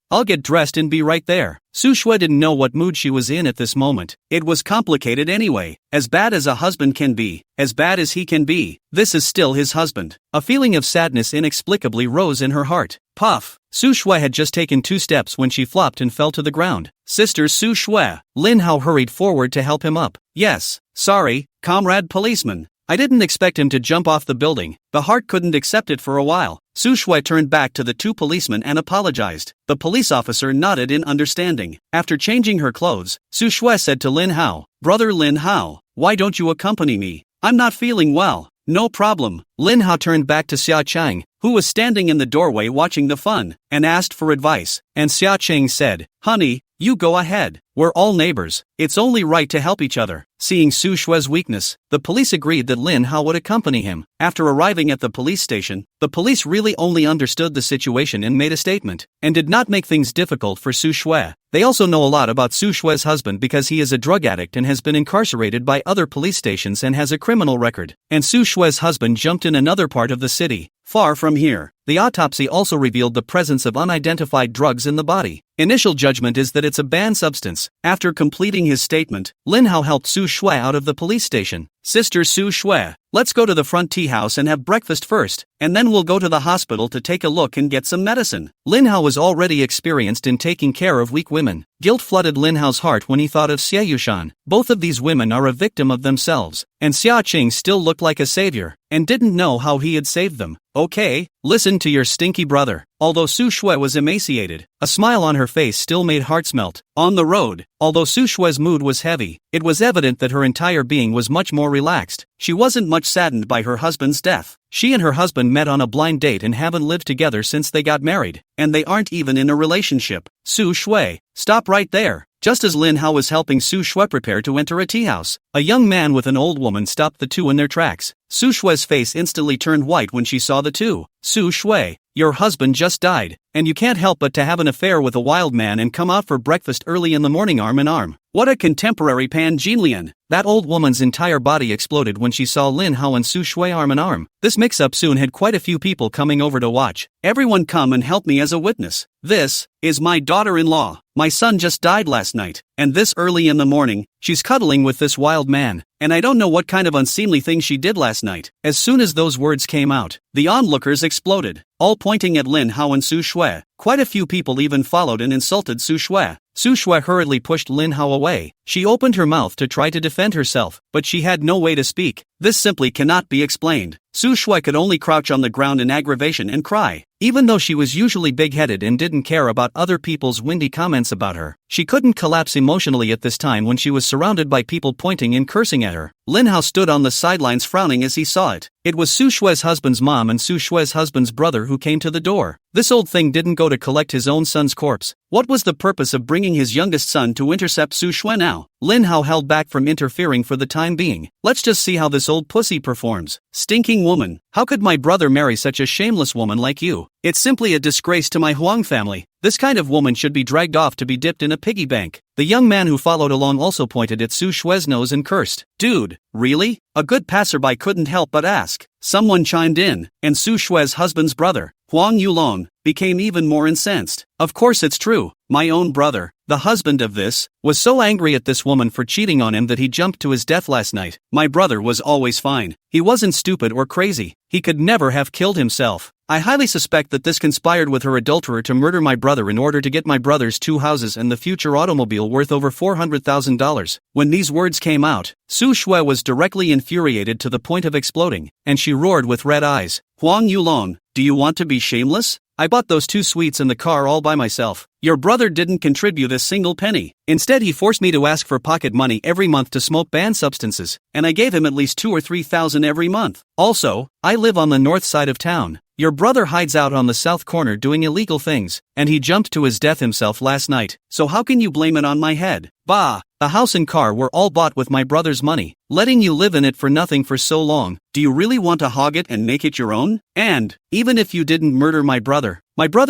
Speaker 1: I'll get dressed and be right there. Su Shui didn't know what mood she was in at this moment. It was complicated anyway. As bad as a husband can be, as bad as he can be, this is still his husband. A feeling of sadness inexplicably rose in her heart. Puff! Su Shui had just taken 2 steps when she flopped and fell to the ground. Sister Su Shui! Lin Hao hurried forward to help him up. Yes, sorry, comrade policeman. I didn't expect him to jump off the building. The heart couldn't accept it for a while. Su Shui turned back to the 2 policemen and apologized. The police officer nodded in understanding. After changing her clothes, Su Shui said to Lin Hao, Brother Lin Hao, why don't you accompany me? I'm not feeling well. No problem. Lin Hao turned back to Xia Chang, who was standing in the doorway watching the fun, and asked for advice. And Xia Chang said, Honey, You go ahead. We're all neighbors. It's only right to help each other. Seeing Su Shue's weakness, the police agreed that Lin Hao would accompany him. After arriving at the police station, the police really only understood the situation and made a statement, and did not make things difficult for Su Shue. They also know a lot about Su Shue's husband because he is a drug addict and has been incarcerated by other police stations and has a criminal record. And Su Shue's husband jumped in another part of the city, far from here. The autopsy also revealed the presence of unidentified drugs in the body. Initial judgment is that it's a banned substance. After completing his statement, Lin Hao helped Su Shue out of the police station. Sister Su Shue, let's go to the front tea house and have breakfast first, and then we'll go to the hospital to take a look and get some medicine. Lin Hao was already experienced in taking care of weak women. Guilt flooded Lin Hao's heart when he thought of Xie Yushan. Both of these women are a victim of themselves, and Xia Qing still looked like a savior, and didn't know how he had saved them. Okay, listen to your stinky brother. Although Su Shue was emaciated, a smile on her face still made hearts melt. On the road, although Su Shue's mood was heavy, it was evident that her entire being was much more relaxed. She wasn't much saddened by her husband's death. She and her husband met on a blind date and haven't lived together since they got married, and they aren't even in a relationship. Su Shue, stop right there. Just as Lin Hao was helping Su Shue prepare to enter a tea house, a young man with an old woman stopped the two in their tracks. Su Shue's face instantly turned white when she saw the two. Su Shue, your husband just died, and you can't help but to have an affair with a wild man and come out for breakfast early in the morning arm in arm. What a contemporary Pan Jinlian! That old woman's entire body exploded when she saw Lin Hao and Su Shue arm in arm. This mix-up soon had quite a few people coming over to watch. Everyone come and help me as a witness. This is my daughter-in-law. My son just died last night, and this early in the morning, she's cuddling with this wild man, and I don't know what kind of unseemly thing she did last night. As soon as those words came out, the onlookers exploded, all pointing at Lin Hao and Su Shue. Quite a few people even followed and insulted Su Shue. Su Shue hurriedly pushed Lin Hao away. She opened her mouth to try to defend herself, but she had no way to speak. This simply cannot be explained. Su Shue could only crouch on the ground in aggravation and cry. Even though she was usually big-headed and didn't care about other people's windy comments about her, she couldn't collapse emotionally at this time when she was surrounded by people pointing and cursing at her. Lin Hao stood on the sidelines frowning as he saw it. It was Su Shue's husband's mom and Su Shue's husband's brother who came to the door. This old thing didn't go to collect his own son's corpse. What was the purpose of bringing his youngest son to intercept Su Shue now? Lin Hao held back from interfering for the time being. Let's just see how this old pussy performs. Stinking woman, how could my brother marry such a shameless woman like you? It's simply a disgrace to my Huang family. This kind of woman should be dragged off to be dipped in a piggy bank. The young man who followed along also pointed at Su Shue's nose and cursed. Dude, really? A good passerby couldn't help but ask. Someone chimed in, and Su Shue's husband's brother, Huang Yulong, became even more incensed. Of course it's true. My own brother, the husband of this, was so angry at this woman for cheating on him that he jumped to his death last night. My brother was always fine. He wasn't stupid or crazy. He could never have killed himself. I highly suspect that this conspired with her adulterer to murder my brother in order to get my brother's 2 houses and the future automobile worth over $400,000. When these words came out, Su Shue was directly infuriated to the point of exploding, and she roared with red eyes. Huang Yulong, do you want to be shameless? I bought those 2 sweets in the car all by myself. Your brother didn't contribute a single penny. Instead he forced me to ask for pocket money every month to smoke banned substances, and I gave him at least 2 or 3 thousand every month. Also, I live on the north side of town. Your brother hides out on the south corner doing illegal things, and he jumped to his death himself last night, so how can you blame it on my head? Bah! The house and car were all bought with my brother's money, letting you live in it for nothing for so long. Do you really want to hog it and make it your own? And, even if you didn't murder my brother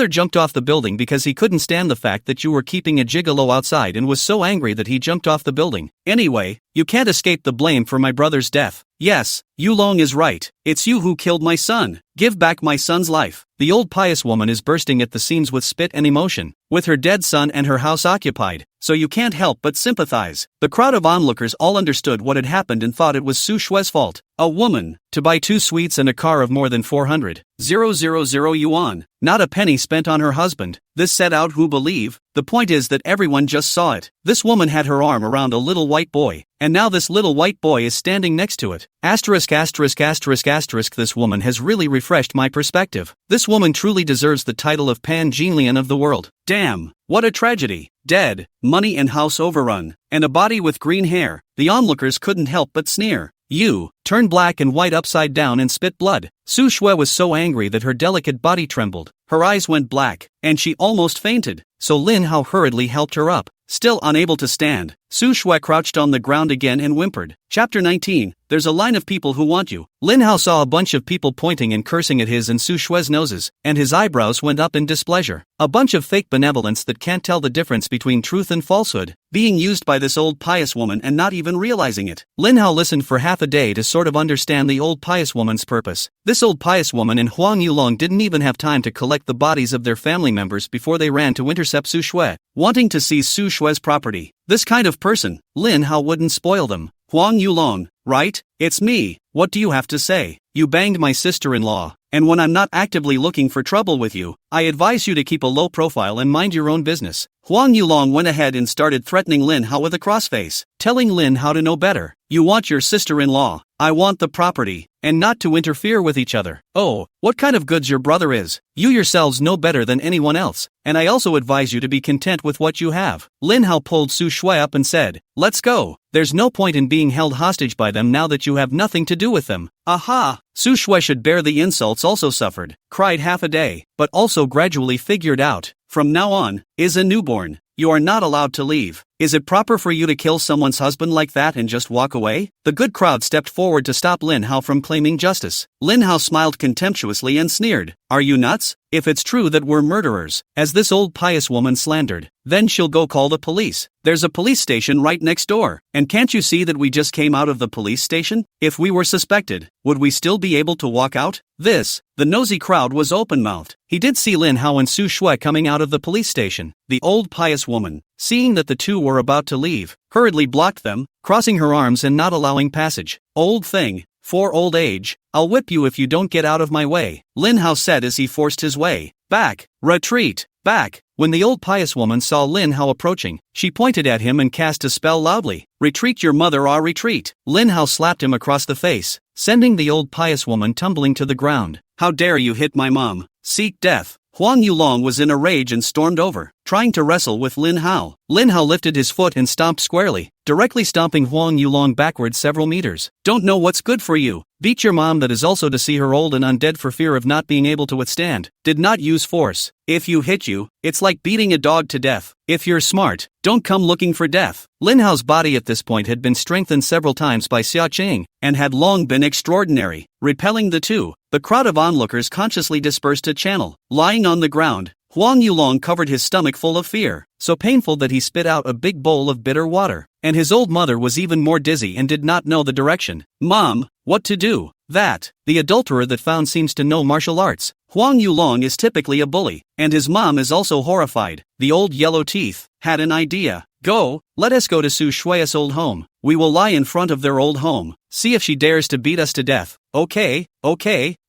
Speaker 1: jumped off the building because he couldn't stand the fact that you were keeping a gigolo outside and was so angry that he jumped off the building. Anyway, you can't escape the blame for my brother's death. Yes, Yulong is right. It's you who killed my son. Give back my son's life. The old pious woman is bursting at the seams with spit and emotion, with her dead son and her house occupied, so you can't help but sympathize. The crowd of onlookers all understood what had happened and thought it was Su Shue's fault. A woman, to buy 2 sweets and a car of more than 400,000 yuan. Not a penny spent on her husband. This set out who believe. The point is that everyone just saw it. This woman had her arm around a little white boy, and now this little white boy is standing next to it. Asterisk asterisk asterisk asterisk. This woman has really refreshed my perspective. This woman truly deserves the title of Pan Jinlian of the world. Damn, what a tragedy. Dead, money and house overrun, and a body with green hair. The onlookers couldn't help but sneer. You, turned black and white upside down and spit blood. Su Shue was so angry that her delicate body trembled, her eyes went black, and she almost fainted. So Lin Hao hurriedly helped her up. Still unable to stand, Su Shui crouched on the ground again and whimpered. Chapter 19, There's a line of people who want you. Lin Hao saw a bunch of people pointing and cursing at his and Su Shui's noses, and his eyebrows went up in displeasure. A bunch of fake benevolence that can't tell the difference between truth and falsehood, being used by this old pious woman and not even realizing it. Lin Hao listened for half a day to sort of understand the old pious woman's purpose. This old pious woman and Huang Yulong didn't even have time to collect the bodies of their family members before they ran to intercept Su Shui, wanting to seize Su Shui's property. This kind of person, Lin Hao wouldn't spoil them. Huang Yulong, right? It's me. What do you have to say? You banged my sister-in-law, and when I'm not actively looking for trouble with you, I advise you to keep a low profile and mind your own business. Huang Yulong went ahead and started threatening Lin Hao with a crossface, telling Lin Hao to know better. You want your sister-in-law, I want the property, and not to interfere with each other. Oh, what kind of goods your brother is? You yourselves know better than anyone else, and I also advise you to be content with what you have. Lin Hao pulled Su Shui up and said, let's go. There's no point in being held hostage by them now that you have nothing to do with them. Aha! Su Shui should bear the insults also suffered, cried half a day, but also gradually figured out. From now on, is a newborn. You are not allowed to leave. Is it proper for you to kill someone's husband like that and just walk away? The good crowd stepped forward to stop Lin Hao from claiming justice. Lin Hao smiled contemptuously and sneered. Are you nuts? If it's true that we're murderers, as this old pious woman slandered, then she'll go call the police. There's a police station right next door, and can't you see that we just came out of the police station? If we were suspected, would we still be able to walk out? The nosy crowd was open-mouthed. He did see Lin Hao and Su Shui coming out of the police station. The old pious woman, seeing that the two were about to leave, hurriedly blocked them, crossing her arms and not allowing passage. Old thing, for old age, I'll whip you if you don't get out of my way, Lin Hao said as he forced his way. Back, retreat, back. When the old pious woman saw Lin Hao approaching, she pointed at him and cast a spell loudly. Retreat your mother or retreat. Lin Hao slapped him across the face, sending the old pious woman tumbling to the ground. How dare you hit my mom? Seek death. Huang Yulong was in a rage and stormed over, trying to wrestle with Lin Hao. Lin Hao lifted his foot and stomped squarely, directly stomping Huang Yulong backwards several meters. Don't know what's good for you. Beat your mom, that is also to see her old and undead for fear of not being able to withstand. Did not use force. If you hit you, it's like beating a dog to death. If you're smart, don't come looking for death. Lin Hao's body at this point had been strengthened several times by Xia Qing, and had long been extraordinary. Repelling the two, the crowd of onlookers consciously dispersed to channel. Lying on the ground, Huang Yulong covered his stomach full of fear, so painful that he spit out a big bowl of bitter water. And his old mother was even more dizzy and did not know the direction. Mom, what to do? That, the adulterer that found seems to know martial arts. Huang Yulong is typically a bully, and his mom is also horrified. The old yellow teeth had an idea. Go, let us go to Su Shui's old home. We will lie in front of their old home, see if she dares to beat us to death. Okay,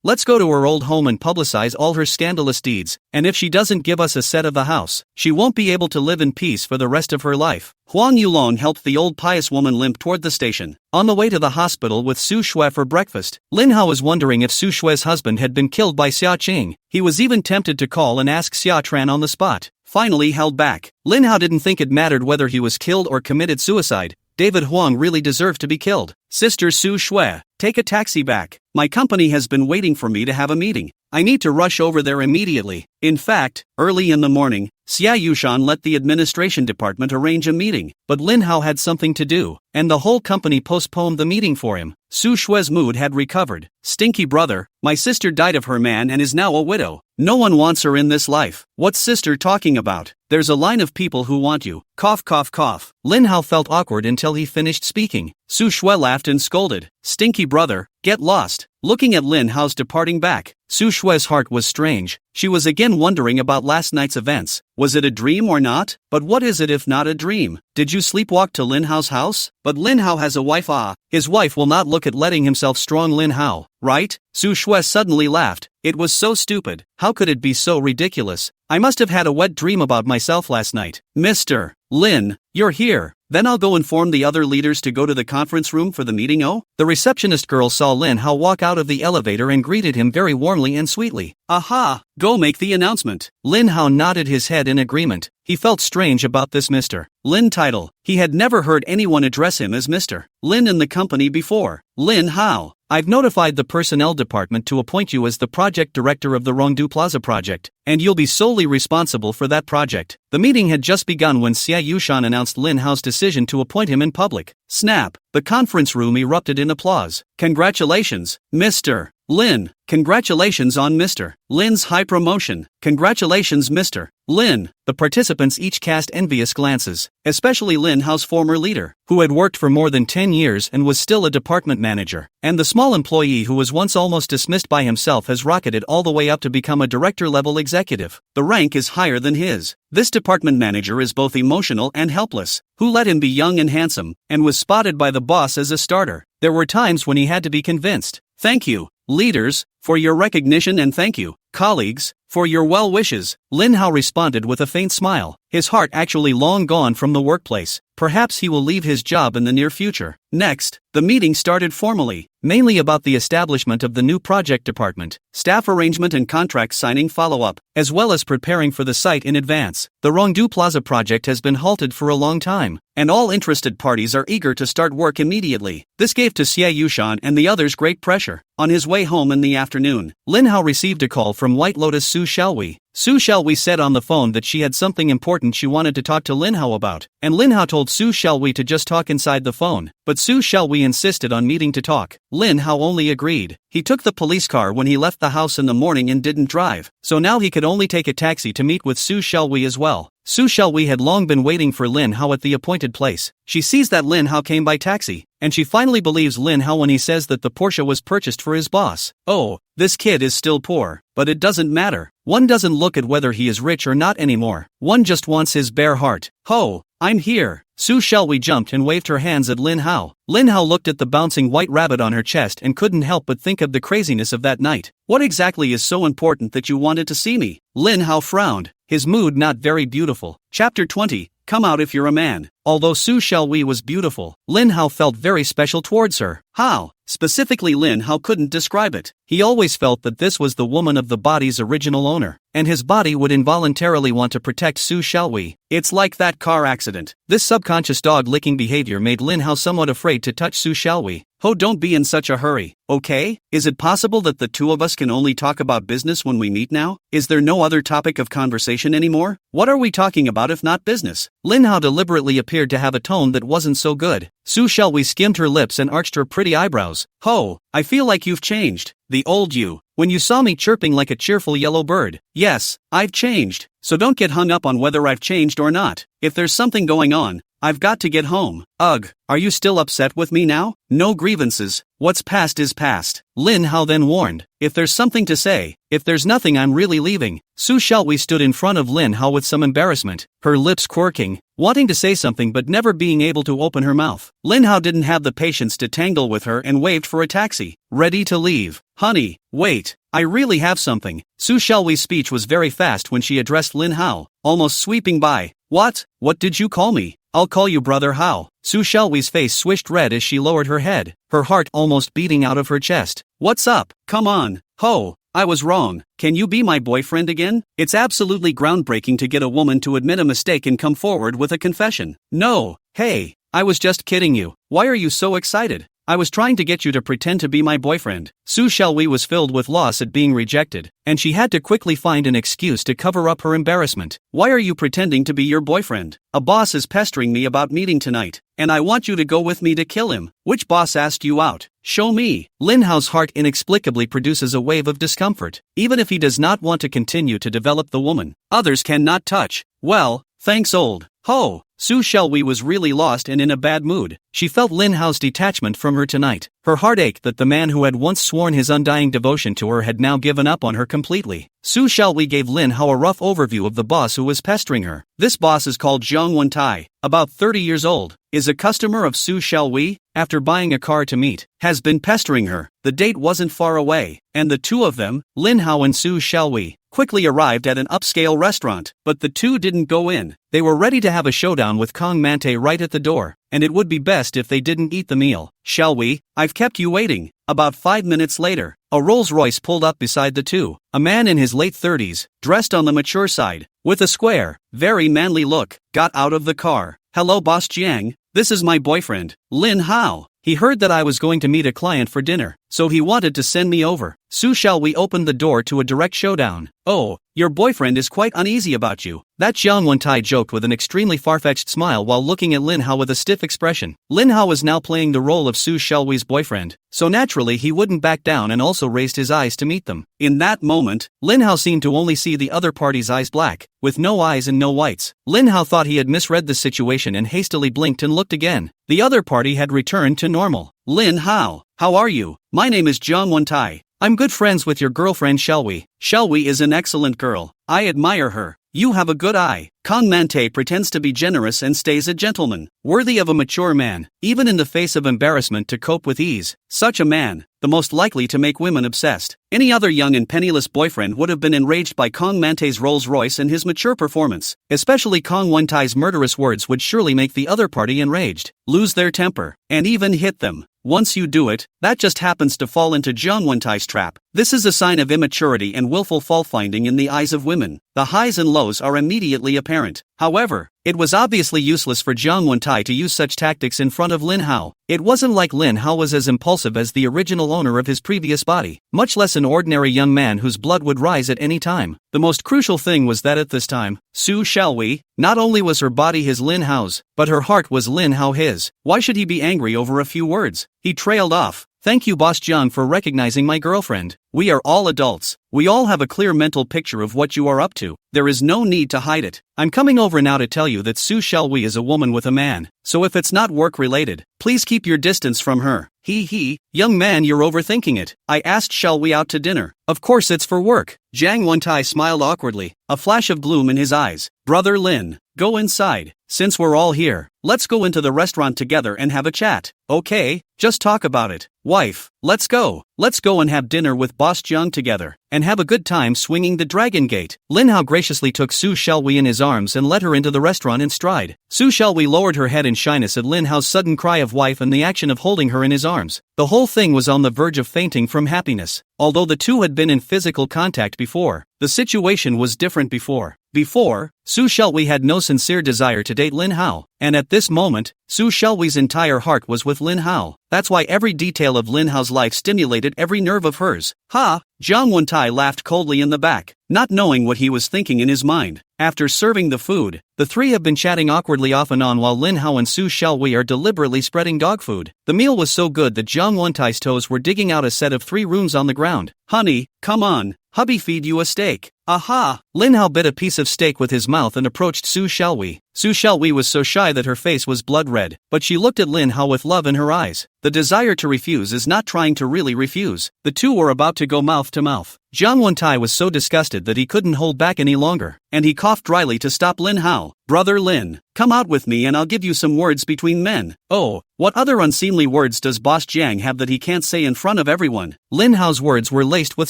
Speaker 1: let's go to her old home and publicize all her scandalous deeds, and if she doesn't give us a set of the house, she won't be able to live in peace for the rest of her life. Huang Yulong helped the old pious woman limp toward the station. On the way to the hospital with Su Shui for breakfast, Lin Hao was wondering if Su Shui's husband had been killed by Xia Qing. He was even tempted to call and ask Xia Tran on the spot. Finally held back. Lin Hao didn't think it mattered whether he was killed or committed suicide. David Huang really deserved to be killed. Sister Su Shui, take a taxi back. My company has been waiting for me to have a meeting. I need to rush over there immediately. In fact, early in the morning, Xia Yushan let the administration department arrange a meeting, but Lin Hao had something to do, and the whole company postponed the meeting for him. Su Shui's mood had recovered. Stinky brother, my sister died of her man and is now a widow. No one wants her in this life. What's sister talking about? There's a line of people who want you. Cough, cough, cough. Lin Hao felt awkward until he finished speaking. Su Shui laughed and scolded. Stinky brother, get lost. Looking at Lin Hao's departing back, Su Shui's heart was strange. She was again wondering about last night's events. Was it a dream or not? But what is it if not a dream? Did you sleepwalk to Lin Hao's house? But Lin Hao has a wife. His wife will not look at letting himself strong Lin Hao, right? Su Shui suddenly laughed. It was so stupid. How could it be so ridiculous? I must have had a wet dream about myself last night. Mr. Lin, you're here. Then I'll go inform the other leaders to go to the conference room for the meeting. Oh? The receptionist girl saw Lin Hao walk out of the elevator and greeted him very warmly and sweetly. Aha! Go make the announcement. Lin Hao nodded his head in agreement. He felt strange about this Mr. Lin title. He had never heard anyone address him as Mr. Lin in the company before. Lin Hao. I've notified the personnel department to appoint you as the project director of the Rongdu Plaza project, and you'll be solely responsible for that project. The meeting had just begun when Xia Yushan announced Lin Hao's decision to appoint him in public. Snap! The conference room erupted in applause. Congratulations, Mr. Lin. Congratulations on Mr. Lin's high promotion. Congratulations, Mr. Lin. The participants each cast envious glances, especially Lin Hao's former leader, who had worked for more than 10 years and was still a department manager, and the small employee who was once almost dismissed by himself has rocketed all the way up to become a director-level executive. The rank is higher than his. This department manager is both emotional and helpless. Who let him be young and handsome, and was spotted by the boss as a starter? There were times when he had to be convinced. Thank you, leaders, for your recognition, and thank you, colleagues, for your well wishes. Lin Hao responded with a faint smile, his heart actually long gone from the workplace. Perhaps he will leave his job in the near future. Next, the meeting started formally, mainly about the establishment of the new project department, staff arrangement and contract signing follow-up, as well as preparing for the site in advance. The Rongdu Plaza project has been halted for a long time, and all interested parties are eager to start work immediately. This gave to Xie Yushan and the others great pressure. On his way home in the afternoon, Lin Hao received a call from White Lotus Su Xiaowei. Su Xiaowei said on the phone that she had something important she wanted to talk to Lin Hao about, and Lin Hao told Su Xiaowei to just talk inside the phone, but Su Xiaowei insisted on meeting to talk. Lin Hao only agreed. He took the police car when he left the house in the morning and didn't drive, so now he could only take a taxi to meet with Su Xiaowei as well. Su Xiaowei had long been waiting for Lin Hao at the appointed place. She sees that Lin Hao came by taxi, and she finally believes Lin Hao when he says that the Porsche was purchased for his boss. Oh, this kid is still poor, but it doesn't matter. One doesn't look at whether he is rich or not anymore. One just wants his bare heart. Ho, I'm here. Su Xiaowei jumped and waved her hands at Lin Hao. Lin Hao looked at the bouncing white rabbit on her chest and couldn't help but think of the craziness of that night. What exactly is so important that you wanted to see me? Lin Hao frowned, his mood not very beautiful. Chapter 20. Come out if you're a man. Although Su Xiaowei was beautiful, Lin Hao felt very special towards her. How? Specifically, Lin Hao couldn't describe it. He always felt that this was the woman of the body's original owner, and his body would involuntarily want to protect Su Xiaowei. It's like that car accident. This subconscious dog-licking behavior made Lin Hao somewhat afraid to touch Su Xiaowei. Ho, don't be in such a hurry, okay? Is it possible that the two of us can only talk about business when we meet now? Is there no other topic of conversation anymore? What are we talking about if not business? Lin Hao deliberately appeared to have a tone that wasn't so good. Su Xiaowei skimmed her lips and arched her pretty eyebrows. Ho, I feel like you've changed. The old you. When you saw me chirping like a cheerful yellow bird. Yes, I've changed. So don't get hung up on whether I've changed or not. If there's something going on, I've got to get home. Ugh, are you still upset with me now? No grievances. What's past is past. Lin Hao then warned. If there's something to say, if there's nothing, I'm really leaving. Su Xiaowei stood in front of Lin Hao with some embarrassment, her lips quirking, wanting to say something but never being able to open her mouth. Lin Hao didn't have the patience to tangle with her and waved for a taxi, ready to leave. Honey, wait, I really have something. Su Xiaowei's speech was very fast when she addressed Lin Hao, almost sweeping by. What did you call me? I'll call you Brother Hao. Su Xiaowei's face swished red as she lowered her head, her heart almost beating out of her chest. What's up? Come on. Ho, I was wrong. Can you be my boyfriend again? It's absolutely groundbreaking to get a woman to admit a mistake and come forward with a confession. No, hey, I was just kidding you. Why are you so excited? I was trying to get you to pretend to be my boyfriend. Su Xiaowei was filled with loss at being rejected, and she had to quickly find an excuse to cover up her embarrassment. Why are you pretending to be your boyfriend? A boss is pestering me about meeting tonight, and I want you to go with me to kill him. Which boss asked you out? Show me. Lin Hao's heart inexplicably produces a wave of discomfort, even if he does not want to continue to develop the woman. Others cannot touch. Well, thanks old Ho. Su Xiaowei was really lost and in a bad mood. She felt Lin Hao's detachment from her tonight. Her heart ached that the man who had once sworn his undying devotion to her had now given up on her completely. Su Xiaowei gave Lin Hao a rough overview of the boss who was pestering her. This boss is called Zhang Wentai, about 30 years old, is a customer of Su Xiaowei, after buying a car to meet, has been pestering her. The date wasn't far away, and the two of them, Lin Hao and Su Xiaowei, quickly arrived at an upscale restaurant, but the two didn't go in. They were ready to have a showdown with Kong Mante right at the door, and it would be best if they didn't eat the meal. Xiaowei, I've kept you waiting. About 5 minutes later, a Rolls-Royce pulled up beside the two. A man in his late 30s, dressed on the mature side, with a square, very manly look, got out of the car. Hello Boss Jiang, this is my boyfriend, Lin Hao. He heard that I was going to meet a client for dinner, so he wanted to send me over. Su Xiaowei opened the door to a direct showdown. Oh, your boyfriend is quite uneasy about you. That Jiang Wentai joked with an extremely far-fetched smile while looking at Lin Hao with a stiff expression. Lin Hao was now playing the role of Su Xiaowei's boyfriend, so naturally he wouldn't back down and also raised his eyes to meet them. In that moment, Lin Hao seemed to only see the other party's eyes black, with no eyes and no whites. Lin Hao thought he had misread the situation and hastily blinked and looked again. The other party had returned to normal. Lin Hao, how are you? My name is Jiang Wentai. I'm good friends with your girlfriend Xiaowei. Xiaowei is an excellent girl. I admire her. You have a good eye. Kong Mante pretends to be generous and stays a gentleman, worthy of a mature man, even in the face of embarrassment to cope with ease. Such a man, the most likely to make women obsessed. Any other young and penniless boyfriend would have been enraged by Kong Mante's Rolls Royce and his mature performance. Especially Kong Wentai's murderous words would surely make the other party enraged, lose their temper, and even hit them. Once you do it, that just happens to fall into Jiang Wentai's trap. This is a sign of immaturity and willful fault-finding in the eyes of women. The highs and lows are immediately apparent. However, it was obviously useless for Jiang Wentai to use such tactics in front of Lin Hao. It wasn't like Lin Hao was as impulsive as the original owner of his previous body, much less an ordinary young man whose blood would rise at any time. The most crucial thing was that at this time, Su Xiaowei, not only was her body his Lin Hao's, but her heart was Lin Hao his. Why should he be angry over a few words? He trailed off. Thank you, Boss Jiang, for recognizing my girlfriend. We are all adults. We all have a clear mental picture of what you are up to. There is no need to hide it. I'm coming over now to tell you that Su Xiaowei is a woman with a man, so if it's not work-related, please keep your distance from her. Young man, you're overthinking it. I asked Xiaowei out to dinner. Of course it's for work. Jiang Wentai smiled awkwardly, a flash of gloom in his eyes. Brother Lin, go inside. Since we're all here, let's go into the restaurant together and have a chat. Okay, just talk about it. Wife, let's go. Let's go and have dinner with Boss Jiang together, and have a good time swinging the Dragon Gate. Lin Hao graciously took Su Xiaowei in his arms and led her into the restaurant in stride. Su Xiaowei lowered her head in shyness at Lin Hao's sudden cry of wife and the action of holding her in his arms. The whole thing was on the verge of fainting from happiness. Although the two had been in physical contact before, the situation was different before. Su Xiaowei had no sincere desire to date Lin Hao, and at this moment, Su Xiaowei's entire heart was with Lin Hao. That's why every detail of Lin Hao's life stimulated every nerve of hers. Jiang Wentai laughed coldly in the back, not knowing what he was thinking in his mind. After serving the food, the three have been chatting awkwardly off and on while Lin Hao and Su Xiaowei are deliberately spreading dog food. The meal was so good that Jiang Wentai's toes were digging out a set of 3 rooms on the ground. Honey, come on, hubby feed you a steak. Aha! Lin Hao bit a piece of steak with his mouth and approached Su Xiaowei. Su Xiaowei was so shy that her face was blood red, but she looked at Lin Hao with love in her eyes. The desire to refuse is not trying to really refuse. The two were about to go mouth to mouth. Jiang Wentai was so disgusted that he couldn't hold back any longer, and he coughed dryly to stop Lin Hao. Brother Lin, come out with me and I'll give you some words between men. Oh, what other unseemly words does Boss Jiang have that he can't say in front of everyone? Lin Hao's words were laced with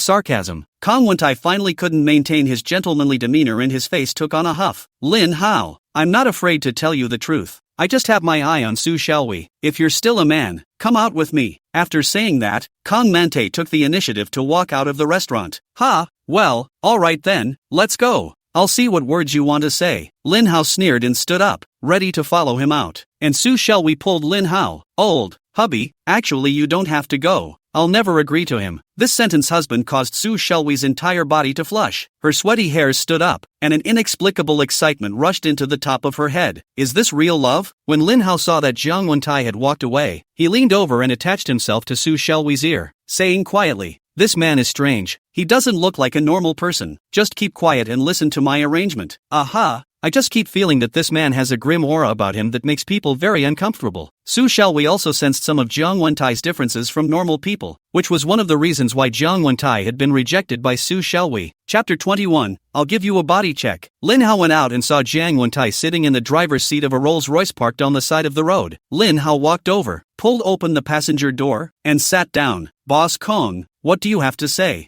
Speaker 1: sarcasm. Kong Wentai finally couldn't maintain his gentlemanly demeanor and his face took on a huff. Lin Hao, I'm not afraid to tell you the truth. I just have my eye on Su Xiaowei. If you're still a man, come out with me. After saying that, Kong Mante took the initiative to walk out of the restaurant. Well, alright then, let's go. I'll see what words you want to say. Lin Hao sneered and stood up, ready to follow him out. And Su Xiaowei pulled Lin Hao. Old hubby, actually you don't have to go. I'll never agree to him. This sentence husband caused Su Xiaowei's entire body to flush. Her sweaty hairs stood up, and an inexplicable excitement rushed into the top of her head. Is this real love? When Lin Hao saw that Jiang Wentai had walked away, he leaned over and attached himself to Su Xiaowei's ear, saying quietly, "This man is strange. He doesn't look like a normal person. Just keep quiet and listen to my arrangement." I just keep feeling that this man has a grim aura about him that makes people very uncomfortable. Su Xiaowei also sensed some of Jiang Wentai's differences from normal people, which was one of the reasons why Jiang Wentai had been rejected by Su Xiaowei. Chapter 21, I'll give you a body check. Lin Hao went out and saw Jiang Wentai sitting in the driver's seat of a Rolls Royce parked on the side of the road. Lin Hao walked over, pulled open the passenger door, and sat down. Boss Kong, what do you have to say?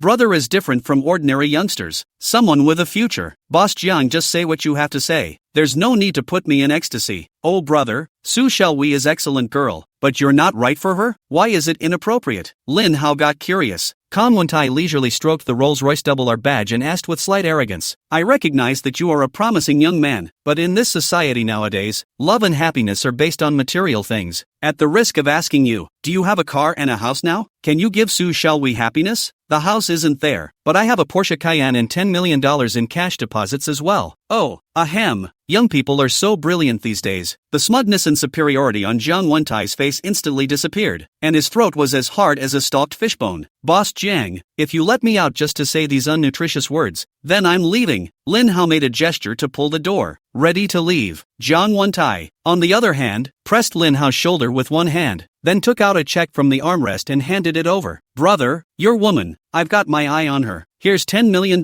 Speaker 1: Brother is different from ordinary youngsters. Someone with a future. Boss Jiang, just say what you have to say. There's no need to put me in ecstasy. Oh brother, Su Xiaowei is excellent girl, but you're not right for her? Why is it inappropriate? Lin Hao got curious. Kan Wentai leisurely stroked the Rolls-Royce Double R badge and asked with slight arrogance, I recognize that you are a promising young man, but in this society nowadays, love and happiness are based on material things. At the risk of asking you, do you have a car and a house now? Can you give Su Xiaowei happiness? The house isn't there, but I have a Porsche Cayenne and $10 million in cash deposits as well. Oh, ahem. Young people are so brilliant these days. The smugness and superiority on Jiang Wentai's face instantly disappeared, and his throat was as hard as a stalked fishbone. Boss Jiang, if you let me out just to say these unnutritious words, then I'm leaving. Lin Hao made a gesture to pull the door, ready to leave. Jiang Wentai, on the other hand, pressed Lin Hao's shoulder with one hand, then took out a check from the armrest and handed it over. Brother, your woman, I've got my eye on her. Here's $10 million,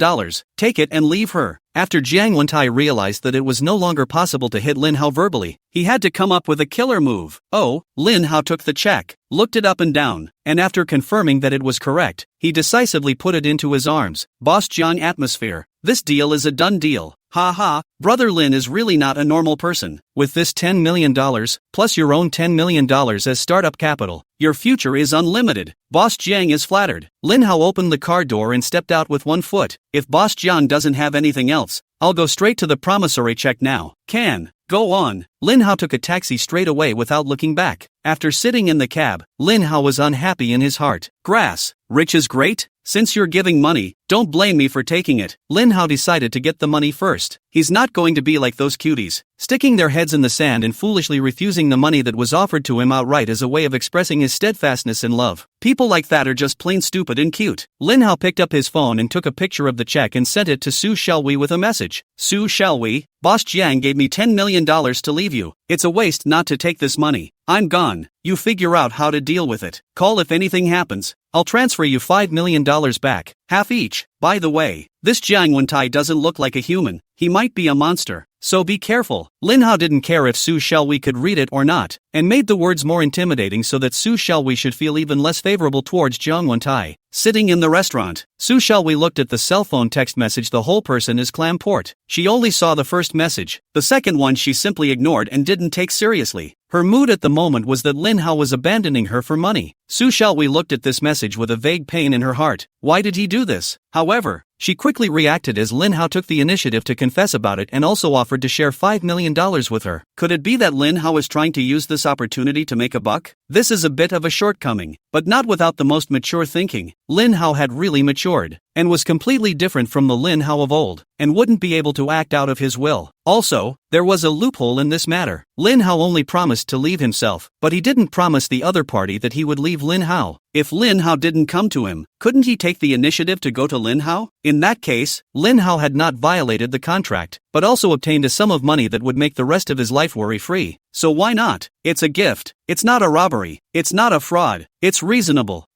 Speaker 1: take it and leave her. After Jiang Wentai realized that it was no longer possible to hit Lin Hao verbally, he had to come up with a killer move. Oh, Lin Hao took the check, looked it up and down, and after confirming that it was correct, he decisively put it into his arms. Boss Jiang atmosphere. This deal is a done deal. Ha ha, Brother Lin is really not a normal person. With this $10 million, plus your own $10 million as startup capital, your future is unlimited. Boss Jiang is flattered. Lin Hao opened the car door and stepped out with one foot. If Boss Jiang doesn't have anything else, I'll go straight to the promissory check now. Go on. Lin Hao took a taxi straight away without looking back. After sitting in the cab, Lin Hao was unhappy in his heart. Grass, rich is great? Since you're giving money, don't blame me for taking it. Lin Hao decided to get the money first. He's not going to be like those cuties, sticking their heads in the sand and foolishly refusing the money that was offered to him outright as a way of expressing his steadfastness in love. People like that are just plain stupid and cute. Lin Hao picked up his phone and took a picture of the check and sent it to Su Xiaowei with a message. Su Xiaowei, Boss Jiang gave me $10 million to leave you. It's a waste not to take this money. I'm gone. You figure out how to deal with it. Call if anything happens. I'll transfer you $5 million back, half each. By the way, this Jiang Wentai doesn't look like a human. He might be a monster, so be careful. Lin Hao didn't care if Su Xiaowei could read it or not, and made the words more intimidating so that Su Xiaowei should feel even less favorable towards Jiang Wentai. Sitting in the restaurant, Su Xiaowei looked at the cell phone text message. The whole person is clam port. She only saw the first message. The second one she simply ignored and didn't take seriously. Her mood at the moment was that Lin Hao was abandoning her for money. Su Xiaowei looked at this message with a vague pain in her heart. Why did he do this? However, she quickly reacted as Lin Hao took the initiative to confess about it and also offered to share $5 million with her. Could it be that Lin Hao was trying to use this opportunity to make a buck? This is a bit of a shortcoming, but not without the most mature thinking. Lin Hao had really matured, and was completely different from the Lin Hao of old, and wouldn't be able to act out of his will. Also, there was a loophole in this matter. Lin Hao only promised to leave himself, but he didn't promise the other party that he would leave Lin Hao. If Lin Hao didn't come to him, couldn't he take the initiative to go to Lin Hao? In that case, Lin Hao had not violated the contract, but also obtained a sum of money that would make the rest of his life worry-free. So why not? It's a gift. It's not a robbery. It's not a fraud. It's reasonable.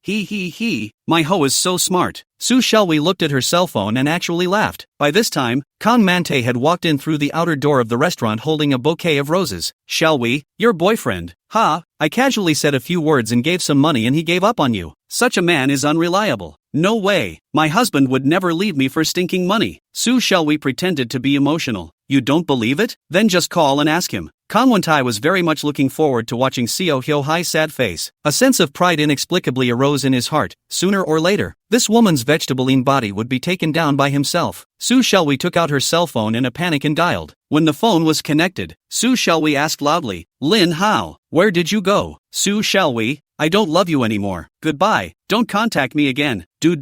Speaker 1: My hoe is so smart. Su Xiaowei looked at her cell phone and actually laughed. By this time, Kan Mante had walked in through the outer door of the restaurant holding a bouquet of roses. Xiaowei, your boyfriend. Ha, I casually said a few words and gave some money and he gave up on you. Such a man is unreliable. No way. My husband would never leave me for stinking money. Su Xiaowei pretended to be emotional. You don't believe it? Then just call and ask him. Kan Wentai was very much looking forward to watching Xiao Hyo Hai's sad face. A sense of pride inexplicably arose in his heart. Sooner or later, this woman's vegetable-lean body would be taken down by himself. Su Xiaowei took out her cell phone in a panic and dialed. When the phone was connected, Su Xiaowei asked loudly, Lin Hao, where did you go? Su Xiaowei, I don't love you anymore. Goodbye. Don't contact me again. Do.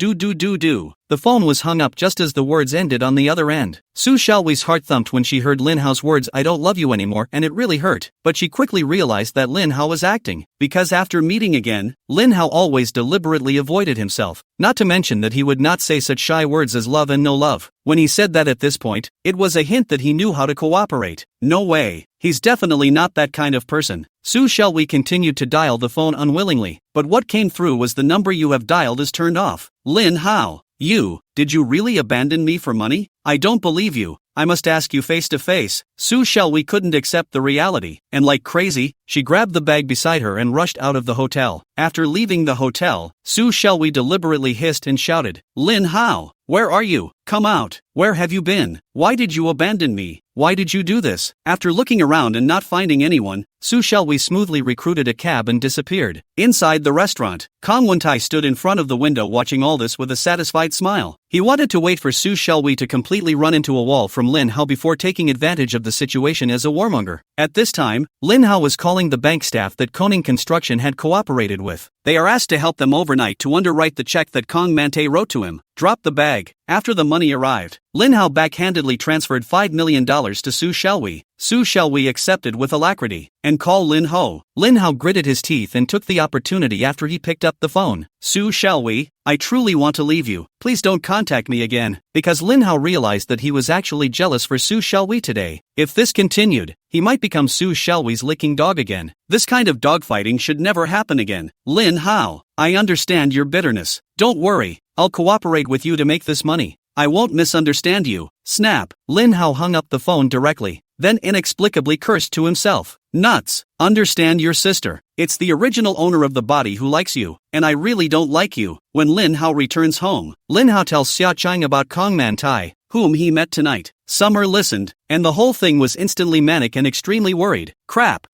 Speaker 1: The phone was hung up just as the words ended on the other end. Su Xiaowei's heart thumped when she heard Lin Hao's words, I don't love you anymore, and it really hurt. But she quickly realized that Lin Hao was acting, because after meeting again, Lin Hao always deliberately avoided himself. Not to mention that he would not say such shy words as love and no love. When he said that at this point, it was a hint that he knew how to cooperate. No way. He's definitely not that kind of person. Su Xiaowei continued to dial the phone unwillingly, but what came through was the number you have dialed is turned off. Lin Hao, did you really abandon me for money? I don't believe you. I must ask you face to face. Su Xiaowei couldn't accept the reality, and like crazy, she grabbed the bag beside her and rushed out of the hotel. After leaving the hotel, Su Shelby deliberately hissed and shouted, "Lin Hao, where are you? Come out. Where have you been? Why did you abandon me? Why did you do this?" After looking around and not finding anyone, Su Shelby smoothly recruited a cab and disappeared. Inside the restaurant, Kong Won-tai stood in front of the window watching all this with a satisfied smile. He wanted to wait for Su Shelby to completely run into a wall from Lin Hao before taking advantage of the situation as a warmonger. At this time, Lin Hao was calling the bank staff that Koning Construction had cooperated with. They are asked to help them overnight to underwrite the check that Kong Man-tae wrote to him. Drop the bag. After the money arrived, Lin Hao backhandedly transferred $5 million to Su Shelby. Su Shelby accepted with alacrity. "And call Lin Ho." Lin Hao gritted his teeth and took the opportunity after he picked up the phone. "Su Shelby, I truly want to leave you. Please don't contact me again." Because Lin Hao realized that he was actually jealous for Su Shelby today. If this continued, he might become Su Shelby's licking dog again. This kind of dogfighting should never happen again. "Lin Hao, I understand your bitterness. Don't worry, I'll cooperate with you to make this money. I won't misunderstand you." Snap! Lin Hao hung up the phone directly, then inexplicably cursed to himself. "Nuts! Understand your sister. It's the original owner of the body who likes you, and I really don't like you." When Lin Hao returns home, Lin Hao tells Xia Chang about Kong Man-tai, whom he met tonight. Summer listened, and the whole thing was instantly manic and extremely worried. Crap,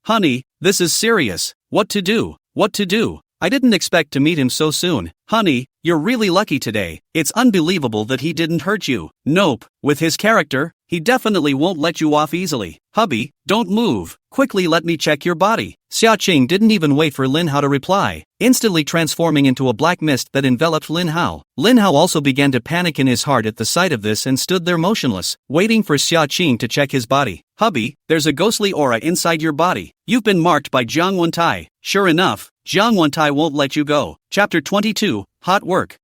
Speaker 1: honey, this is serious. What to do? I didn't expect to meet him so soon. Honey, you're really lucky today. It's unbelievable that he didn't hurt you. Nope, with his character, he definitely won't let you off easily. Hubby, don't move. Quickly let me check your body. Xia Qing didn't even wait for Lin Hao to reply, instantly transforming into a black mist that enveloped Lin Hao. Lin Hao also began to panic in his heart at the sight of this and stood there motionless, waiting for Xia Qing to check his body. Hubby, there's a ghostly aura inside your body. You've been marked by Jiang Wentai. Sure enough, Jiang Wentai won't let you go. Chapter 22, Hot Work.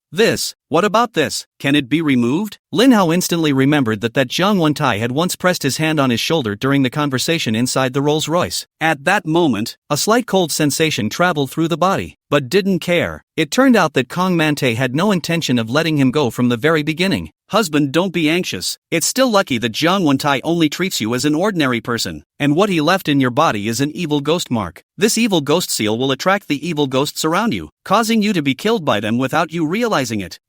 Speaker 1: What about this? Can it be removed? Lin Hao instantly remembered that Jiang Wentai had once pressed his hand on his shoulder during the conversation inside the Rolls-Royce. At that moment, a slight cold sensation traveled through the body, but didn't care. It turned out that Kong Man-tae had no intention of letting him go from the very beginning. Husband, don't be anxious. It's still lucky that Jiang Wentai only treats you as an ordinary person, and what he left in your body is an evil ghost mark. This evil ghost seal will attract the evil ghosts around you, causing you to be killed by them without you realizing it.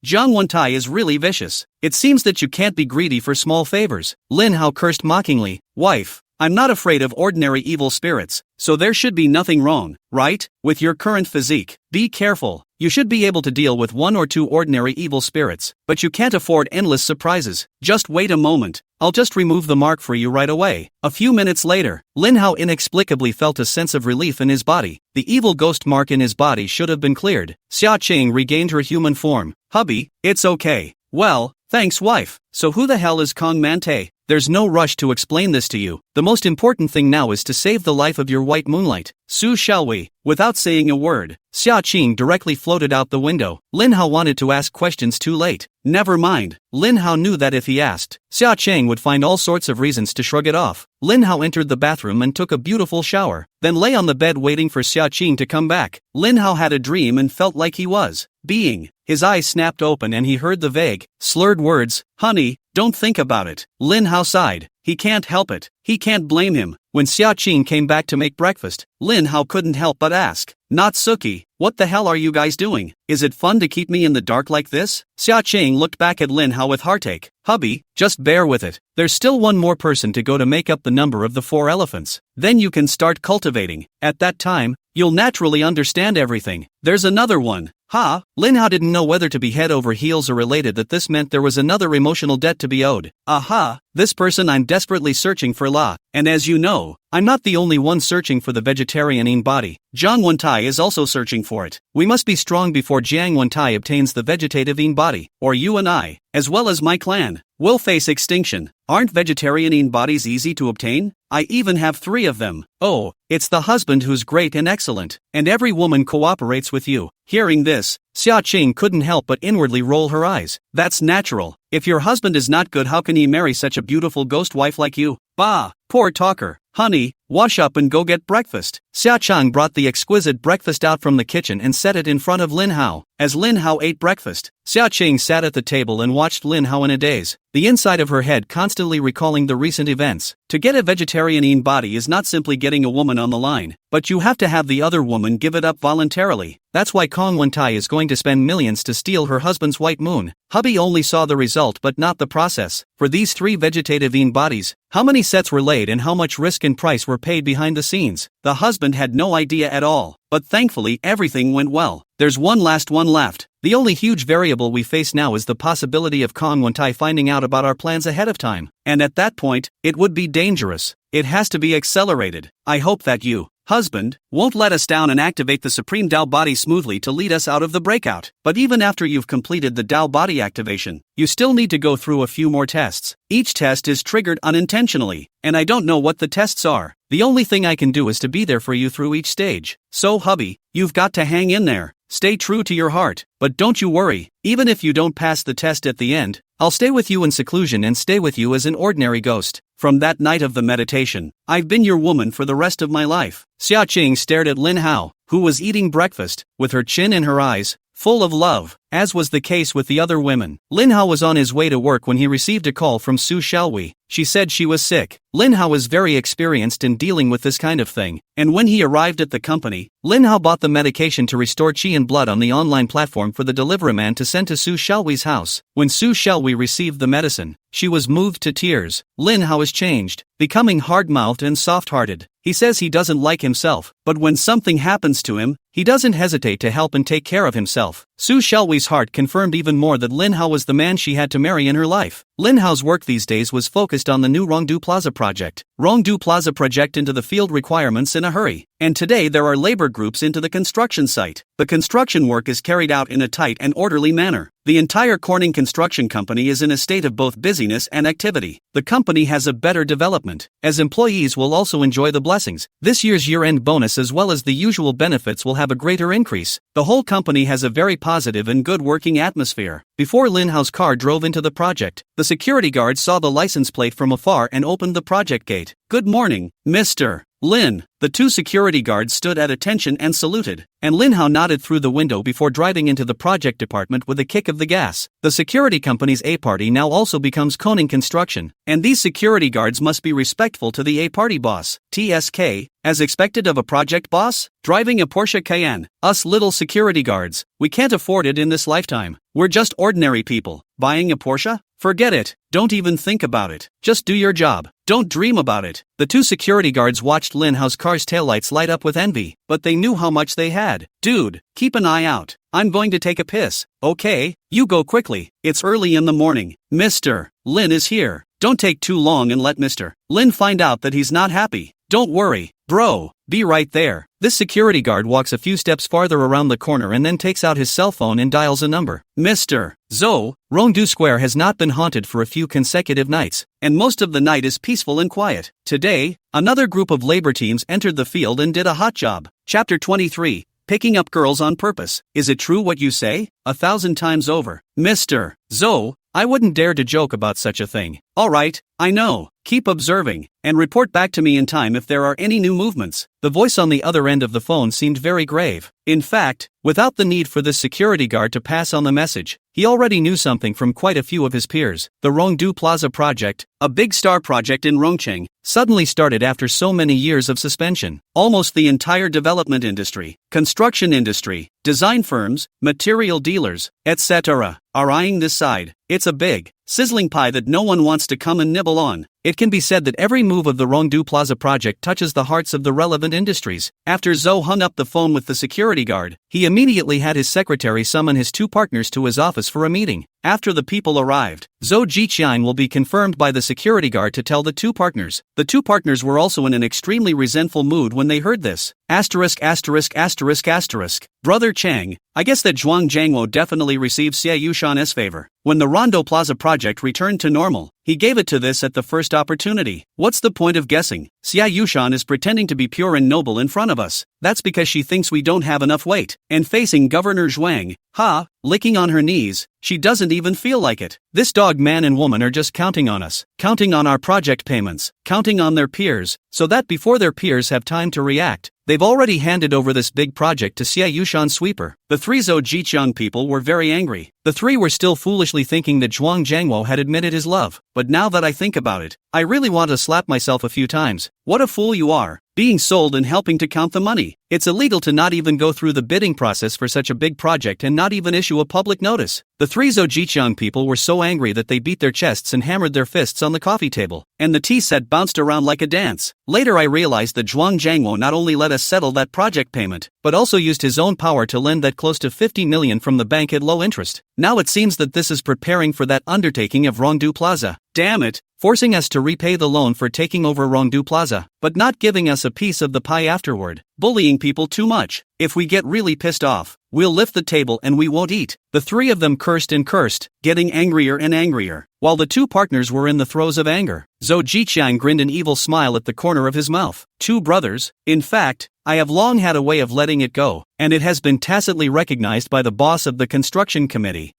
Speaker 1: Jiang Wentai is really vicious. It seems that you can't be greedy for small favors. Lin Hao cursed mockingly. Wife, I'm not afraid of ordinary evil spirits, so there should be nothing wrong, right? With your current physique, be careful. You should be able to deal with 1 or 2 ordinary evil spirits, but you can't afford endless surprises. Just wait a moment. I'll just remove the mark for you right away. A few minutes later, Lin Hao inexplicably felt a sense of relief in his body. The evil ghost mark in his body should have been cleared. Xia Qing regained her human form. Hubby, it's okay. Well, thanks wife. So who the hell is Kong Man-tae? There's no rush to explain this to you. The most important thing now is to save the life of your white moonlight. Su Shelby. Without saying a word, Xia Qing directly floated out the window. Lin Hao wanted to ask questions too late. Never mind. Lin Hao knew that if he asked, Xia Qing would find all sorts of reasons to shrug it off. Lin Hao entered the bathroom and took a beautiful shower, then lay on the bed waiting for Xia Qing to come back. Lin Hao had a dream and felt like he was being. His eyes snapped open and he heard the vague, slurred words, "Honey, don't think about it." Lin Hao sighed. He can't help it. He can't blame him. When Xia Qing came back to make breakfast, Lin Hao couldn't help but ask, "Natsuki, what the hell are you guys doing? Is it fun to keep me in the dark like this?" Xia Qing looked back at Lin Hao with heartache. Hubby, just bear with it. There's still one more person to go to make up the number of the 4 elephants. Then you can start cultivating. At that time, you'll naturally understand everything. There's another one. Ha! Lin Hao didn't know whether to be head over heels or related that this meant there was another emotional debt to be owed. Aha! This person I'm desperately searching for La. And as you know, I'm not the only one searching for the vegetarian body. Jiang Wentai is also searching for it. We must be strong before Jiang Wentai obtains the vegetative body, or you and I, as well as my clan, will face extinction. Aren't vegetarian bodies easy to obtain? I even have 3 of them. Oh, it's the husband who's great and excellent, and every woman cooperates with you. Hearing this, Xia Qing couldn't help but inwardly roll her eyes. That's natural. If your husband is not good, how can he marry such a beautiful ghost wife like you? Bah, poor talker. Honey, wash up and go get breakfast. Xia Chang brought the exquisite breakfast out from the kitchen and set it in front of Lin Hao. As Lin Hao ate breakfast, Xia Chang sat at the table and watched Lin Hao in a daze, the inside of her head constantly recalling the recent events. To get a vegetarian body is not simply getting a woman on the line, but you have to have the other woman give it up voluntarily. That's why Kong Wentai is going to spend millions to steal her husband's white moon. Hubby only saw the result but not the process. For these 3 vegetative bodies, how many sets were laid and how much risk and price were paid behind the scenes? The husband had no idea at all, but thankfully everything went well. There's one last one left. The only huge variable we face now is the possibility of Kong Wentai finding out about our plans ahead of time. And at that point, it would be dangerous. It has to be accelerated. I hope that you, husband, won't let us down and activate the Supreme Tao body smoothly to lead us out of the breakout. But even after you've completed the Tao body activation, you still need to go through a few more tests. Each test is triggered unintentionally, and I don't know what the tests are. The only thing I can do is to be there for you through each stage. So hubby, you've got to hang in there. Stay true to your heart, but don't you worry, even if you don't pass the test at the end, I'll stay with you in seclusion and stay with you as an ordinary ghost. From that night of the meditation, I've been your woman for the rest of my life. Xia Qing stared at Lin Hao, who was eating breakfast, with her chin in her eyes, full of love, as was the case with the other women. Lin Hao was on his way to work when he received a call from Su Xiaowei. She said she was sick. Lin Hao is very experienced in dealing with this kind of thing, and when he arrived at the company, Lin Hao bought the medication to restore qi and blood on the online platform for the delivery man to send to Su Xiaowei's house. When Su Xiaowei received the medicine, she was moved to tears. Lin Hao is changed, becoming hard-mouthed and soft-hearted. He says he doesn't like himself, but when something happens to him, he doesn't hesitate to help and take care of himself. Su Xiaowei's heart confirmed even more that Lin Hao was the man she had to marry in her life. Lin Hao's work these days was focused on the new Rongdu Plaza project. Rongdu Plaza project into the field requirements in a hurry, and today there are labor groups into the construction site. The construction work is carried out in a tight and orderly manner. The entire Corning Construction Company is in a state of both busyness and activity. The company has a better development, as employees will also enjoy the blessings. This year's year-end bonus as well as the usual benefits will have a greater increase. The whole company has a very positive and good working atmosphere. Before Lin Hao's car drove into the project, the security guard saw the license plate from afar and opened the project gate. "Good morning, Mr. Lin." The 2 security guards stood at attention and saluted, and Lin Hao nodded through the window before driving into the project department with a kick of the gas. The security company's A-party now also becomes Koning Construction, and these security guards must be respectful to the A-party boss, TSK, as expected of a project boss. Driving a Porsche Cayenne, us little security guards, we can't afford it in this lifetime. We're just ordinary people. Buying a Porsche? Forget it, don't even think about it. Just do your job, don't dream about it. The 2 security guards watched Lin Hao's car's taillights light up with envy, but they knew how much they had. "Dude, keep an eye out. I'm going to take a piss, okay? You go quickly, it's early in the morning. Mr. Lin is here. Don't take too long and let Mr. Lin find out that he's not happy. Don't worry, bro, be right there." This security guard walks a few steps farther around the corner and then takes out his cell phone and dials a number. "Mr. Zhou, Rongdu Square has not been haunted for a few consecutive nights, and most of the night is peaceful and quiet. Today, another group of labor teams entered the field and did a hot job." Chapter 23. Picking up girls on purpose. Is it true what you say? 1,000 times over. "Mr. Zhou, I wouldn't dare to joke about such a thing." "Alright, I know. Keep observing, and report back to me in time if there are any new movements." The voice on the other end of the phone seemed very grave. In fact, without the need for this security guard to pass on the message, he already knew something from quite a few of his peers. The Rongdu Plaza project, a big star project in Rongcheng, suddenly started after so many years of suspension. Almost the entire development industry, construction industry, design firms, material dealers, etc., are eyeing this side. It's a big, sizzling pie that no one wants to come and nibble on. It can be said that every move of the Rongdu Plaza project touches the hearts of the relevant industries. After Zhou hung up the phone with the security guard, he immediately had his secretary summon his 2 partners to his office for a meeting. After the people arrived, Zhou Jiqian will be confirmed by the security guard to tell the 2 partners. The 2 partners were also in an extremely resentful mood when they heard this. Asterisk asterisk asterisk asterisk. Brother Chang, I guess that Zhuang Jiangwo definitely received Xie Yushan's favor. When the Rondo Plaza project returned to normal, he gave it to this at the first opportunity. What's the point of guessing? Xie Yushan is pretending to be pure and noble in front of us. That's because she thinks we don't have enough weight. And facing Governor Zhuang, ha, licking on her knees. She doesn't even feel like it. This dog man and woman are just counting on us, counting on our project payments, counting on their peers, so that before their peers have time to react, they've already handed over this big project to Xia Yushan Sweeper. The three Zhou Jiqiang people were very angry. The three were still foolishly thinking that Zhuang Jiangwo had admitted his love, but now that I think about it, I really want to slap myself a few times. What a fool you are, being sold and helping to count the money. It's illegal to not even go through the bidding process for such a big project and not even issue a public notice. The three Zhou Jiqiang people were so angry that they beat their chests and hammered their fists on the coffee table, and the tea set bounced around like a dance. Later I realized that Zhuang Jiangwo not only let us settle that project payment, but also used his own power to lend that close to 50 million from the bank at low interest. Now it seems that this is preparing for that undertaking of Rongdu Plaza. Damn it, forcing us to repay the loan for taking over Rongdu Plaza, but not giving us a piece of the pie afterward. Bullying people too much. If we get really pissed off, we'll lift the table and we won't eat. The three of them cursed and cursed, getting angrier and angrier, while the two partners were in the throes of anger. Zhou Jiqiang grinned an evil smile at the corner of his mouth. Two brothers? In fact, I have long had a way of letting it go, and it has been tacitly recognized by the boss of the construction committee.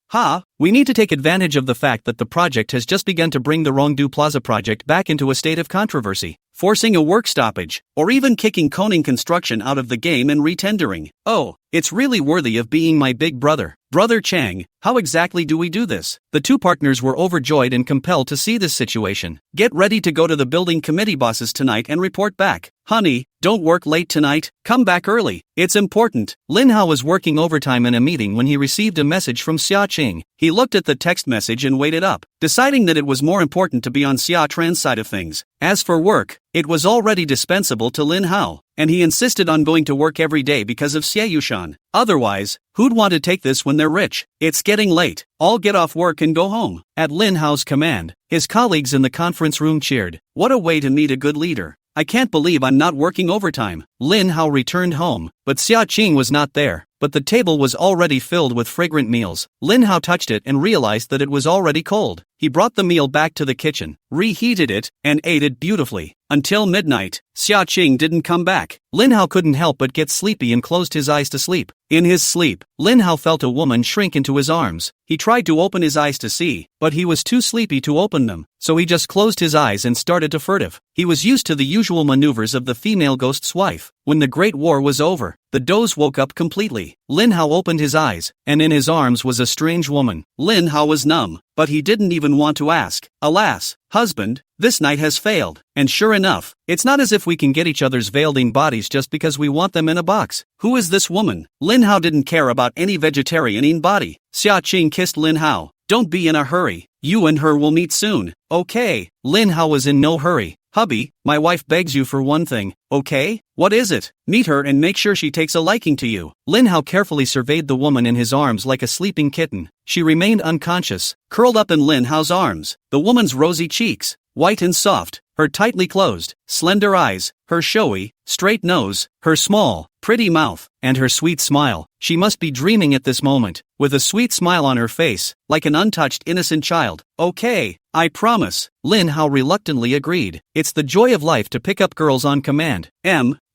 Speaker 1: We need to take advantage of the fact that the project has just begun to bring the Rongdu Plaza project back into a state of controversy, forcing a work stoppage, or even kicking Koning Construction out of the game and retendering. Oh, it's really worthy of being my big brother. Brother Chang, how exactly do we do this? The two partners were overjoyed and compelled to see this situation. Get ready to go to the building committee bosses tonight and report back. Honey, don't work late tonight, come back early. It's important. Lin Hao was working overtime in a meeting when he received a message from Xia Qing. He looked at the text message and waited up, deciding that it was more important to be on Xia Tran's side of things. As for work, it was already dispensable to Lin Hao, and he insisted on going to work every day because of Xie Yushan. Otherwise, who'd want to take this when they're rich? It's getting late, all get off work and go home. At Lin Hao's command, his colleagues in the conference room cheered. What a way to meet a good leader. I can't believe I'm not working overtime. Lin Hao returned home, but Xia Qing was not there. But the table was already filled with fragrant meals. Lin Hao touched it and realized that it was already cold. He brought the meal back to the kitchen, reheated it, and ate it beautifully. Until midnight, Xia Qing didn't come back. Lin Hao couldn't help but get sleepy and closed his eyes to sleep. In his sleep, Lin Hao felt a woman shrink into his arms. He tried to open his eyes to see, but he was too sleepy to open them, so he just closed his eyes and started to furtive. He was used to the usual maneuvers of the female ghost's wife. When the Great War was over, the doze woke up completely. Lin Hao opened his eyes, and in his arms was a strange woman. Lin Hao was numb, but he didn't even want to ask. Alas, husband, this night has failed. And sure enough, it's not as if we can get each other's veiled-in bodies just because we want them in a box. Who is this woman? Lin Hao didn't care about any vegetarian-in body. Xia Qing kissed Lin Hao. Don't be in a hurry. You and her will meet soon. Okay. Lin Hao was in no hurry. Hubby, my wife begs you for one thing, okay? What is it? Meet her and make sure she takes a liking to you. Lin Hao carefully surveyed the woman in his arms like a sleeping kitten. She remained unconscious, curled up in Lin Hao's arms. The woman's rosy cheeks, white and soft, her tightly closed, slender eyes, her showy, straight nose, her small, pretty mouth, and her sweet smile. She must be dreaming at this moment, with a sweet smile on her face, like an untouched innocent child. Okay, I promise. Lin Hao reluctantly agreed. It's the joy of life to pick up girls on command.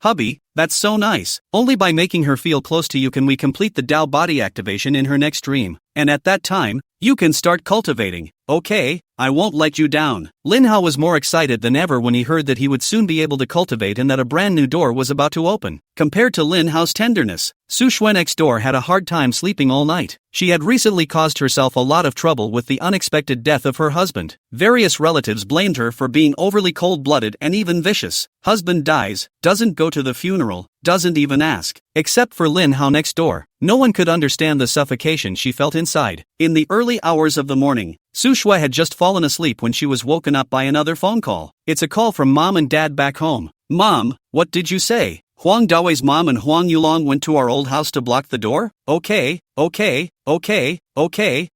Speaker 1: Hubby, that's so nice. Only by making her feel close to you can we complete the Dao body activation in her next dream. And at that time, you can start cultivating. Okay, I won't let you down. Lin Hao was more excited than ever when he heard that he would soon be able to cultivate and that a brand new door was about to open. Compared to Lin Hao's tenderness, Su Shui next door had a hard time sleeping all night. She had recently caused herself a lot of trouble with the unexpected death of her husband. Various relatives blamed her for being overly cold-blooded and even vicious. Husband dies, doesn't go to the funeral, doesn't even ask. Except for Lin Hao next door, no one could understand the suffocation she felt inside. In the early hours of the morning, Su Shui had just fallen asleep when she was woken up by another phone call. It's a call from Mom and Dad back home. Mom, what did you say? Huang Daoi's mom and Huang Yulong went to our old house to block the door? Okay.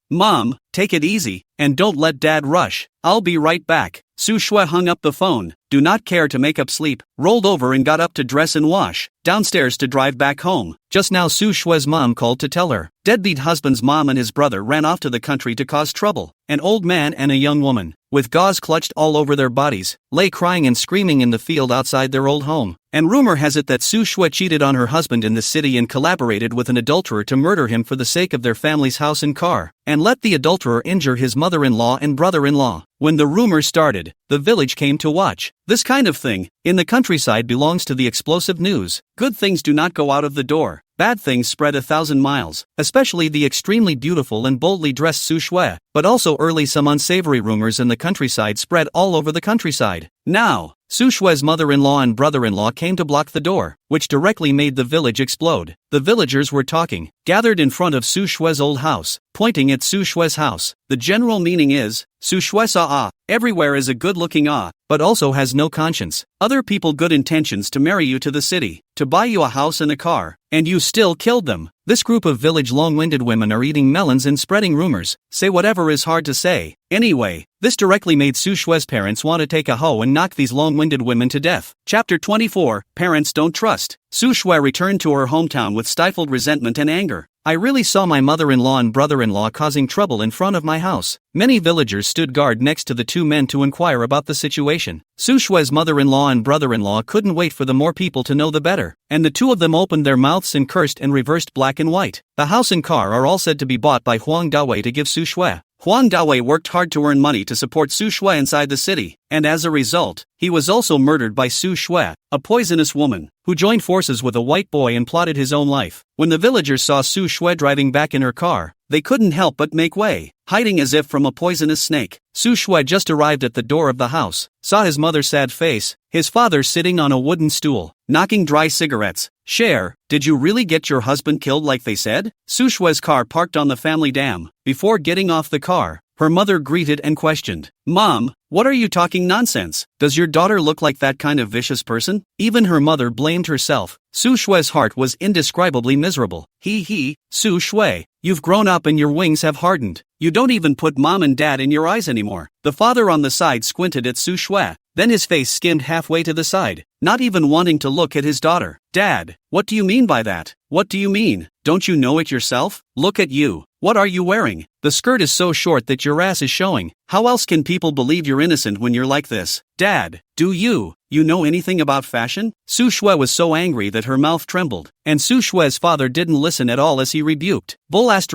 Speaker 1: Mom, take it easy, and don't let Dad rush. I'll be right back. Su Shui hung up the phone. do not care to make up sleep, rolled over and got up to dress and wash, downstairs to drive back home. Just now Su Shue's mom called to tell her. Deadbeat husband's mom and his brother ran off to the country to cause trouble. An old man and a young woman, with gauze clutched all over their bodies, lay crying and screaming in the field outside their old home. And rumor has it that Su Shue cheated on her husband in the city and collaborated with an adulterer to murder him for the sake of their family's house and car, and let the adulterer injure his mother-in-law and brother-in-law. When the rumor started, the village came to watch. This kind of thing, in the countryside, belongs to the explosive news. Good things do not go out of the door. Bad things spread 1,000 miles, especially the extremely beautiful and boldly dressed Su Shue, but also early some unsavory rumors in the countryside spread all over the countryside. Now, Su Shue's mother-in-law and brother-in-law came to block the door, which directly made the village explode. The villagers were talking, gathered in front of Su Shue's old house, pointing at Su Shue's house. The general meaning is, Su Shue saw everywhere is a good-looking but also has no conscience. Other people good intentions to marry you to the city, to buy you a house and a car, and you still killed them. This group of village long-winded women are eating melons and spreading rumors. Say whatever is hard to say. Anyway, this directly made Su Shue's parents want to take a hoe and knock these long-winded women to death. Chapter 24, Parents Don't Trust. Su Shue returned to her hometown with stifled resentment and anger. I really saw my mother-in-law and brother-in-law causing trouble in front of my house. Many villagers stood guard next to the two men to inquire about the situation. Su Shue's mother-in-law and brother-in-law couldn't wait for the more people to know the better, and the two of them opened their mouths and cursed and reversed black and white. The house and car are all said to be bought by Huang Dawei to give Su Shue. Huang Dawei worked hard to earn money to support Su Shue inside the city, and as a result, he was also murdered by Su Shue, a poisonous woman, who joined forces with a white boy and plotted his own life. When the villagers saw Su Shue driving back in her car, they couldn't help but make way, hiding as if from a poisonous snake. Su Shue just arrived at the door of the house, saw his mother's sad face, his father sitting on a wooden stool, knocking dry cigarettes. Cher, did you really get your husband killed like they said? Su Shue's car parked on the family dam. Before getting off the car, her mother greeted and questioned. Mom, what are you talking nonsense? Does your daughter look like that kind of vicious person? Even her mother blamed herself. Su Shue's heart was indescribably miserable. Su Shue, you've grown up and your wings have hardened. You don't even put mom and dad in your eyes anymore. The father on the side squinted at Su Shue, then his face skimmed halfway to the side, not even wanting to look at his daughter. Dad, what do you mean by that? What do you mean? Don't you know it yourself? Look at you. What are you wearing? The skirt is so short that your ass is showing. How else can people believe you're innocent when you're like this? Dad, do you know anything about fashion? Su Shue was so angry that her mouth trembled, and Su Shue's father didn't listen at all as he rebuked. Bull *******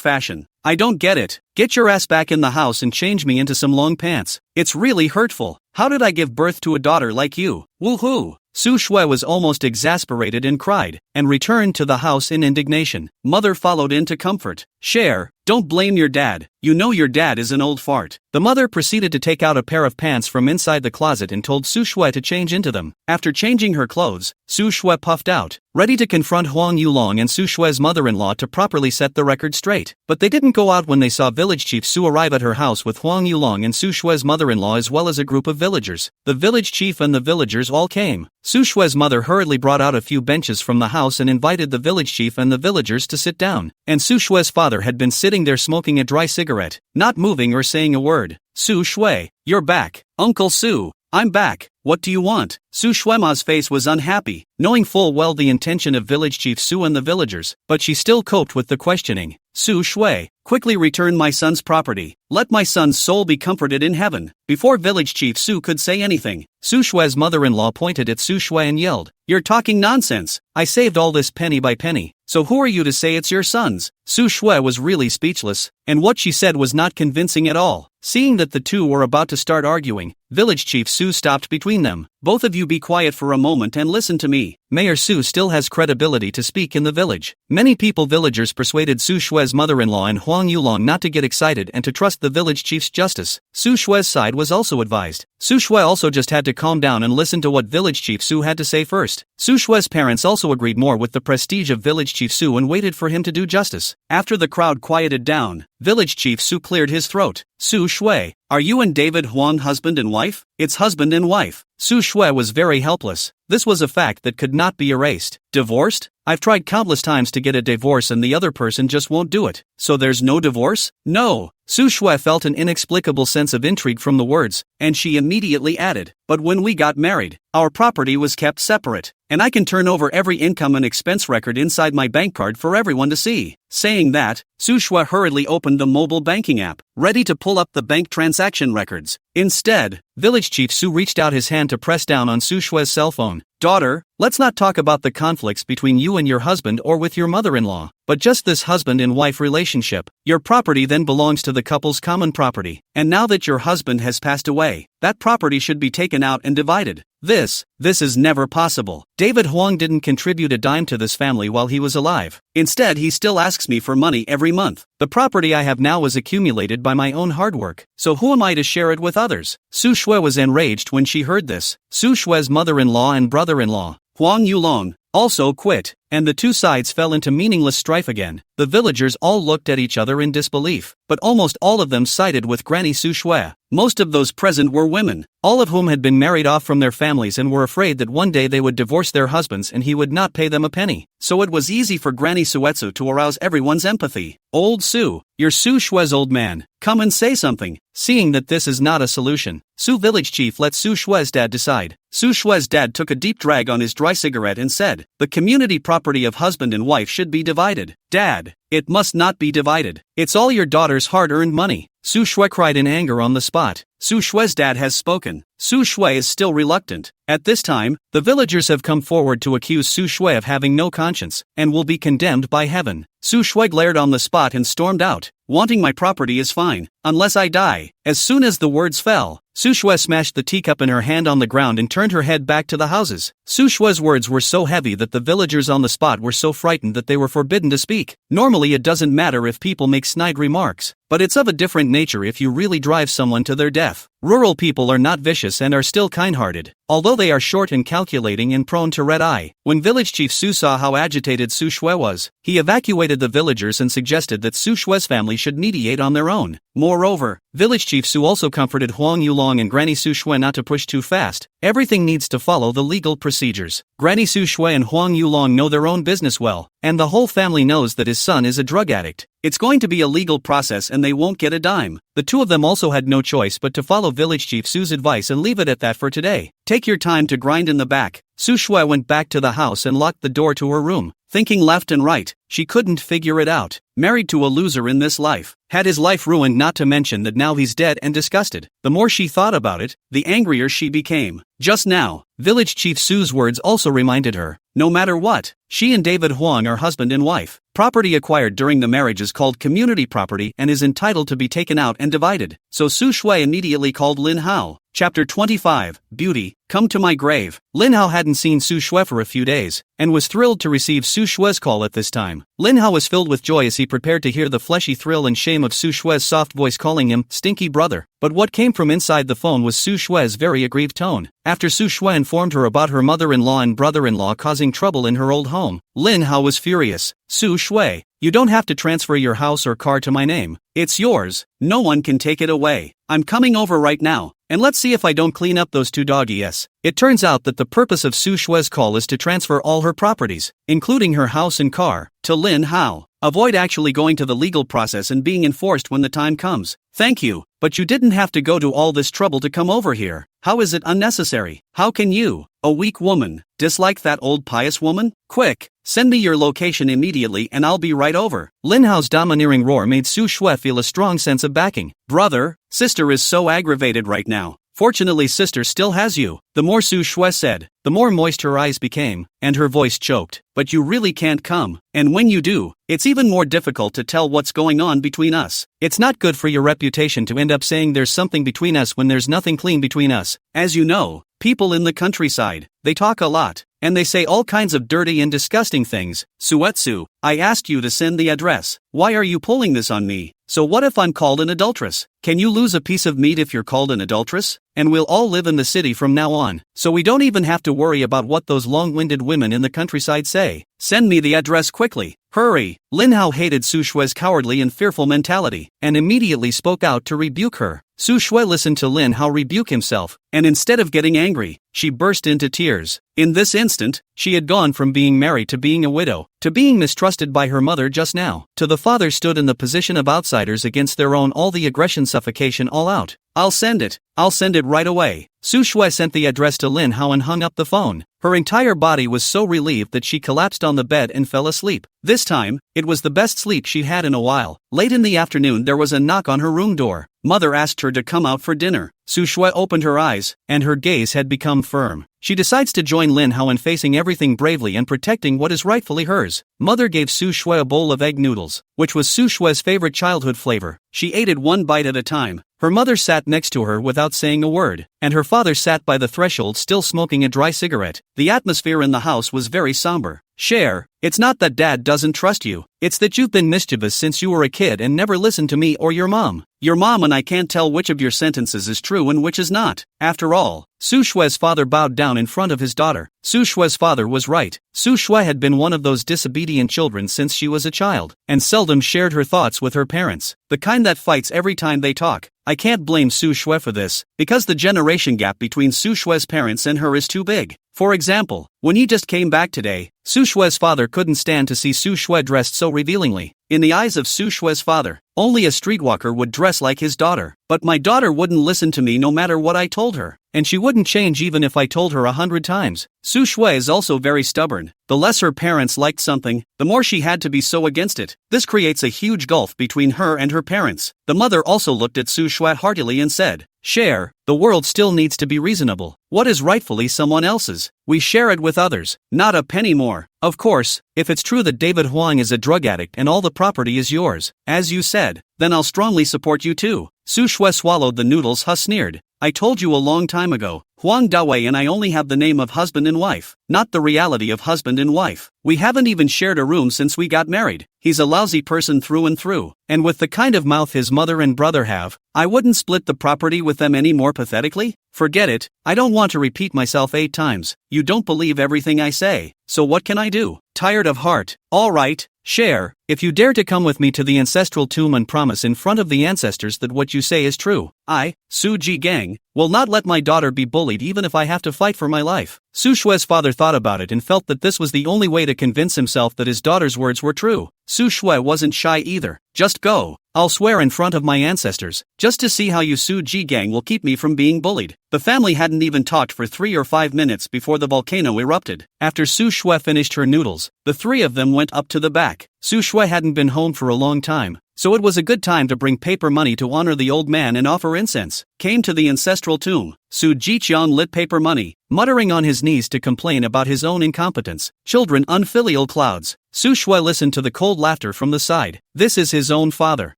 Speaker 1: fashion. I don't get it. Get your ass back in the house and change me into some long pants. It's really hurtful. How did I give birth to a daughter like you? Woohoo! Su Shue was almost exasperated and cried, and returned to the house in indignation. Mother followed in to comfort. Cher, don't blame your dad. You know your dad is an old fart. The mother proceeded to take out a pair of pants from inside the closet and told Su Shue to change into them. After changing her clothes, Su Shue puffed out, ready to confront Huang Yulong and Su Shue's mother-in-law to properly set the record straight. But they didn't go out when they saw village chief Su arrive at her house with Huang Yulong and Su Shue's mother-in-law as well as a group of villagers. The village chief and the villagers all came. Su Shue's mother hurriedly brought out a few benches from the house and invited the village chief and the villagers to sit down. And Su Shue's father had been sitting there smoking a dry cigarette, not moving or saying a word. Su Shue, you're back. Uncle Su, I'm back. What do you want? Su Shuema's face was unhappy, knowing full well the intention of village chief Su and the villagers, but she still coped with the questioning. Su Shue, quickly return my son's property. Let my son's soul be comforted in heaven. Before village chief Su could say anything, Su Shue's mother-in-law pointed at Su Shue and yelled, You're talking nonsense. I saved all this penny by penny, so who are you to say it's your son's? Su Shue was really speechless, and what she said was not convincing at all. Seeing that the two were about to start arguing, village chief Su stopped between them. Both of you be quiet for a moment and listen to me. Mayor Su still has credibility to speak in the village. Many villagers persuaded Su Shue's mother-in-law and Huang Yulong not to get excited and to trust the village chief's justice. Su Shue's side was also advised. Su Shue also just had to calm down and listen to what village chief Su had to say first. Su Shue's parents also agreed more with the prestige of village chief Su and waited for him to do justice. After the crowd quieted down, village chief Su cleared his throat. Su Shue, are you and David Huang husband and wife? It's husband and wife. Su Shue was very helpless. This was a fact that could not be erased. Divorced? I've tried countless times to get a divorce and the other person just won't do it. So there's no divorce? No. Su Shui felt an inexplicable sense of intrigue from the words, and she immediately added, "But when we got married, our property was kept separate, and I can turn over every income and expense record inside my bank card for everyone to see." Saying that, Su Shui hurriedly opened the mobile banking app, ready to pull up the bank transaction records. Instead, Village Chief Su reached out his hand to press down on Su Shui's cell phone. "Daughter, let's not talk about the conflicts between you and your husband or with your mother-in-law, but just this husband and wife relationship. Your property then belongs to the couple's common property, and now that your husband has passed away, that property should be taken out and divided. This is never possible. David Huang didn't contribute a dime to this family while he was alive. Instead, he still asks me for money every month. The property I have now was accumulated by my own hard work, so who am I to share it with others?" Su Shui was enraged when she heard this. Su Shui's mother-in-law and brother-in-law, Huang Yulong, also quit, and the two sides fell into meaningless strife again. The villagers all looked at each other in disbelief, but almost all of them sided with Granny Su Shui. Most of those present were women, all of whom had been married off from their families and were afraid that one day they would divorce their husbands and he would not pay them a penny. So it was easy for Granny Suetsu to arouse everyone's empathy. "Old Su, you're Su Shui's old man, come and say something." Seeing that this is not a solution, Su Village Chief let Su Shui's dad decide. Su Shui's dad took a deep drag on his dry cigarette and said, "The community property of husband and wife should be divided." "Dad, it must not be divided. It's all your daughter's hard-earned money." Su Shui cried in anger on the spot. Su Shui's dad has spoken. Su Shui is still reluctant. At this time, the villagers have come forward to accuse Su Shui of having no conscience, and will be condemned by heaven. Su Shui glared on the spot and stormed out. "Wanting my property is fine, unless I die." As soon as the words fell, Su Shui smashed the teacup in her hand on the ground and turned her head back to the houses. Su Shui's words were so heavy that the villagers on the spot were so frightened that they were forbidden to speak. Normally it doesn't matter if people make snide remarks, but it's of a different nature if you really drive someone to their death. Rural people are not vicious and are still kind-hearted, although they are short and calculating and prone to red-eye. When Village Chief Su saw how agitated Su Shui was, he evacuated the villagers and suggested that Su Shui's family should mediate on their own. Moreover, Village Chief Su also comforted Huang Yulong and Granny Su Shui not to push too fast. Everything needs to follow the legal procedures. Granny Su Shui and Huang Yulong know their own business well, and the whole family knows that his son is a drug addict. It's going to be a legal process and they won't get a dime. The two of them also had no choice but to follow Village Chief Su's advice and leave it at that for today. "Take your time to grind in the back." Su Shui went back to the house and locked the door to her room. Thinking left and right, she couldn't figure it out. Married to a loser in this life. Had his life ruined, not to mention that now he's dead, and disgusted. The more she thought about it, the angrier she became. Just now, Village Chief Su's words also reminded her, no matter what, she and David Huang are husband and wife. Property acquired during the marriage is called community property and is entitled to be taken out and divided. So Su Shui immediately called Lin Hao. Chapter 25, Beauty, Come to My Grave. Lin Hao hadn't seen Su Shui for a few days, and was thrilled to receive Su Shui's call at this time. Lin Hao was filled with joy as he prepared to hear the fleshy thrill and shame of Su Shui's soft voice calling him, "Stinky brother." But what came from inside the phone was Su Shui's very aggrieved tone. After Su Shui informed her about her mother-in-law and brother-in-law causing trouble in her old home, Lin Hao was furious. "Su Shui, you don't have to transfer your house or car to my name. It's yours. No one can take it away. I'm coming over right now, and let's see if I don't clean up those two doggies." It turns out that the purpose of Su Shui's call is to transfer all her properties, including her house and car, to Lin Hao. Avoid actually going to the legal process and being enforced when the time comes. "Thank you, but you didn't have to go to all this trouble to come over here. How is it unnecessary? How can you, a weak woman, dislike that old pious woman? Quick, send me your location immediately and I'll be right over." Lin Hao's domineering roar made Su Shui feel a strong sense of backing. "Brother, sister is so aggravated right now. Fortunately, sister still has you." The more Su Shui said, the more moist her eyes became, and her voice choked. "But you really can't come, and when you do, it's even more difficult to tell what's going on between us. It's not good for your reputation to end up saying there's something between us when there's nothing clean between us. As you know, people in the countryside, they talk a lot, and they say all kinds of dirty and disgusting things. Suetsu, I asked you to send the address. Why are you pulling this on me? So what if I'm called an adulteress? Can you lose a piece of meat if you're called an adulteress? And we'll all live in the city from now on, so we don't even have to worry about what those long-winded women in the countryside say. Send me the address quickly. Hurry." Lin Hao hated Su Shui's cowardly and fearful mentality, and immediately spoke out to rebuke her. Su Shui listened to Lin Hao rebuke himself, and instead of getting angry, she burst into tears. In this instant, she had gone from being married to being a widow, to being mistrusted by her mother just now, to the father stood in the position of outsiders against their own, all the aggression, suffocation, all out. I'll send it right away. Su Shui sent the address to Lin Hao and hung up the phone. Her entire body was so relieved that she collapsed on the bed and fell asleep. This time, it was the best sleep she'd had in a while. Late in the afternoon there was a knock on her room door. Mother asked her to come out for dinner. Su Shui opened her eyes, and her gaze had become firm. She decides to join Lin Hao in facing everything bravely and protecting what is rightfully hers. Mother gave Su Shui a bowl of egg noodles, which was Su Shui's favorite childhood flavor. She ate it one bite at a time. Her mother sat next to her without saying a word, and her father sat by the threshold still smoking a dry cigarette. The atmosphere in the house was very somber. Cher, it's not that Dad doesn't trust you, it's that you've been mischievous since you were a kid and never listened to me or your mom. Your mom and I can't tell which of your sentences is true and which is not. After all, Su Shui's father bowed down in front of his daughter. Su Shui's father was right. Su Shui had been one of those disobedient children since she was a child, and seldom shared her thoughts with her parents, the kind that fights every time they talk. I can't blame Su Shui for this, because the generation gap between Su Shui's parents and her is too big. For example, when he just came back today, Su Shui's father couldn't stand to see Su Shui dressed so revealingly. In the eyes of Su Shui's father, only a streetwalker would dress like his daughter. But my daughter wouldn't listen to me no matter what I told her, and she wouldn't change even if I told her 100 times. Su Shui is also very stubborn. The less her parents liked something, the more she had to be so against it. This creates a huge gulf between her and her parents. The mother also looked at Su Shui heartily and said, Cher, the world still needs to be reasonable. What is rightfully someone else's, we share it with others, not a penny more. Of course, if it's true that David Huang is a drug addict and all the property is yours, as you said, then I'll strongly support you too. Su Shui swallowed the noodles. Sneered. I told you a long time ago, Huang Dawei and I only have the name of husband and wife, not the reality of husband and wife. We haven't even shared a room since we got married. He's a lousy person through and through, and with the kind of mouth his mother and brother have, I wouldn't split the property with them any more pathetically. Forget it, I don't want to repeat myself 8 times. You don't believe everything I say, so what can I do? Tired of heart. All right, Cher, if you dare to come with me to the ancestral tomb and promise in front of the ancestors that what you say is true, I, Su Ji Gang, will not let my daughter be bullied even if I have to fight for my life. Su Shui's father thought about it and felt that this was the only way to convince himself that his daughter's words were true. Su Shui wasn't shy either. Just go. I'll swear in front of my ancestors, just to see how you Su Ji Gang will keep me from being bullied. The family hadn't even talked for 3 or 5 minutes before the volcano erupted. After Su Shui finished her noodles, the 3 of them went up to the back. Su Shui hadn't been home for a long time, so it was a good time to bring paper money to honor the old man and offer incense. Came to the ancestral tomb. Su Jiqian lit paper money, muttering on his knees to complain about his own incompetence. Children, unfilial clouds. Su Shui listened to the cold laughter from the side. This is his own father,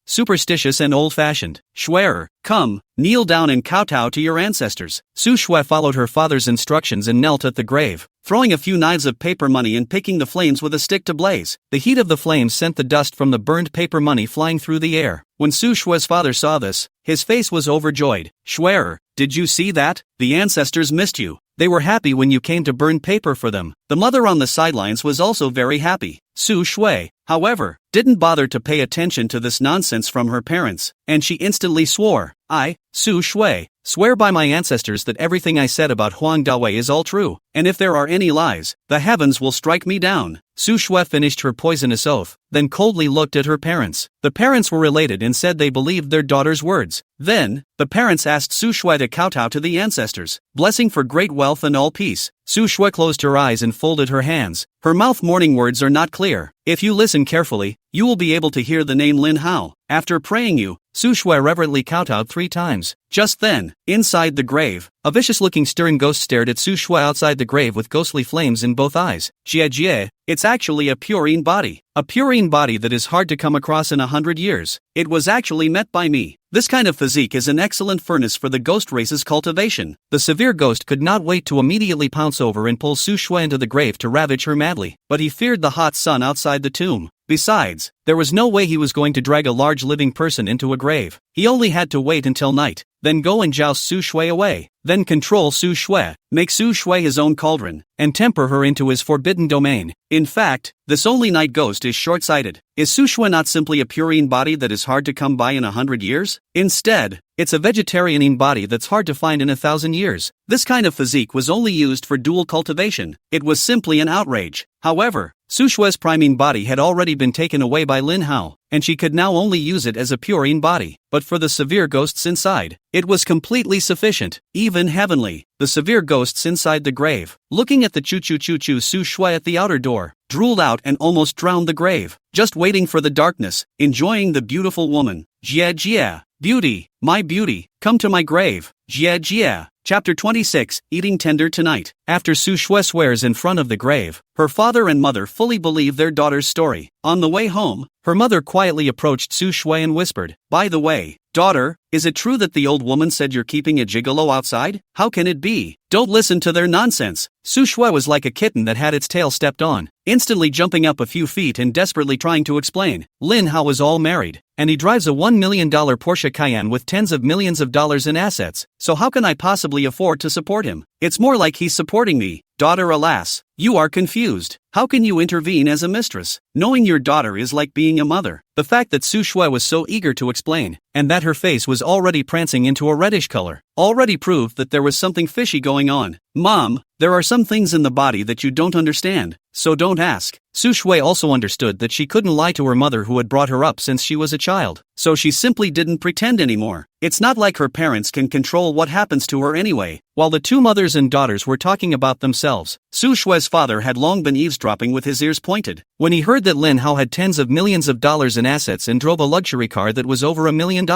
Speaker 1: superstitious and old-fashioned. Shui'er, come, kneel down and kowtow to your ancestors. Su Shui followed her father's instructions and knelt at the grave, throwing a few knives of paper money and picking the flames with a stick to blaze. The heat of the flames sent the dust from the burned paper money flying through the air. When Su Shui's father saw this, his face was overjoyed. Shui'er, did you see that? The ancestors missed you. They were happy when you came to burn paper for them. The mother on the sidelines was also very happy. Su Shui, however, didn't bother to pay attention to this nonsense from her parents, and she instantly swore, I, Su Shui, swear by my ancestors that everything I said about Huang Dawei is all true, and if there are any lies, the heavens will strike me down. Su Shui finished her poisonous oath, then coldly looked at her parents. The parents were related and said they believed their daughter's words. Then, the parents asked Su Shui to kowtow to the ancestors, blessing for great wealth and all peace. Su Shui closed her eyes and folded her hands. Her mouth morning words are not clear. If you listen carefully, you will be able to hear the name Lin Hao. After praying you, Su Shui reverently kowtowed 3 times. Just then, inside the grave, a vicious-looking stern ghost stared at Su Shui outside the grave with ghostly flames in both eyes. Jie, it's actually a purine body. A purine body that is hard to come across in 100 years. It was actually met by me. This kind of physique is an excellent furnace for the ghost race's cultivation. The severe ghost could not wait to immediately pounce over and pull Su Shui into the grave to ravage her madly, but he feared the hot sun outside the tomb. Besides, there was no way he was going to drag a large living person into a grave. He only had to wait until night. then go and joust Su Shui away. Then control Su Shui, make Su Shui his own cauldron, and temper her into his forbidden domain. In fact, this only night ghost is short-sighted. Is Su Shui not simply a purine body that is hard to come by in 100 years? Instead, it's a vegetarianine body that's hard to find in 1,000 years. This kind of physique was only used for dual cultivation. It was simply an outrage. However, Su Shui's primine body had already been taken away by Lin Hao, and she could now only use it as a purine body. But for the severe ghosts inside, it was completely sufficient, even heavenly. The severe ghosts inside the grave, looking at the choo-choo-choo-choo Su Shui at the outer door, drooled out and almost drowned the grave, just waiting for the darkness, enjoying the beautiful woman. Jia Jia, beauty, my beauty, come to my grave. Jia Jia. Chapter 26, Eating Tender Tonight. After Su Shui swears in front of the grave, her father and mother fully believe their daughter's story. On the way home, her mother quietly approached Su Shui and whispered, "By the way, daughter, is it true that the old woman said you're keeping a gigolo outside? How can it be? Don't listen to their nonsense." Su Shui was like a kitten that had its tail stepped on, instantly jumping up a few feet and desperately trying to explain. Lin Hao was all married, and he drives a $1 million Porsche Cayenne with tens of millions of dollars in assets, so how can I possibly afford to support him? It's more like he's supporting me. Daughter, alas, you are confused. How can you intervene as a mistress? Knowing your daughter is like being a mother. The fact that Su Shui was so eager to explain, and that her face was already prancing into a reddish color, already proved that there was something fishy going on. Mom, there are some things in the body that you don't understand, so don't ask. Su Shui also understood that she couldn't lie to her mother who had brought her up since she was a child, so she simply didn't pretend anymore. It's not like her parents can control what happens to her anyway. While the two mothers and daughters were talking about themselves, Su Shui's father had long been eavesdropping with his ears pointed. When he heard that Lin Hao had tens of millions of dollars in assets and drove a luxury car that was over $1 million,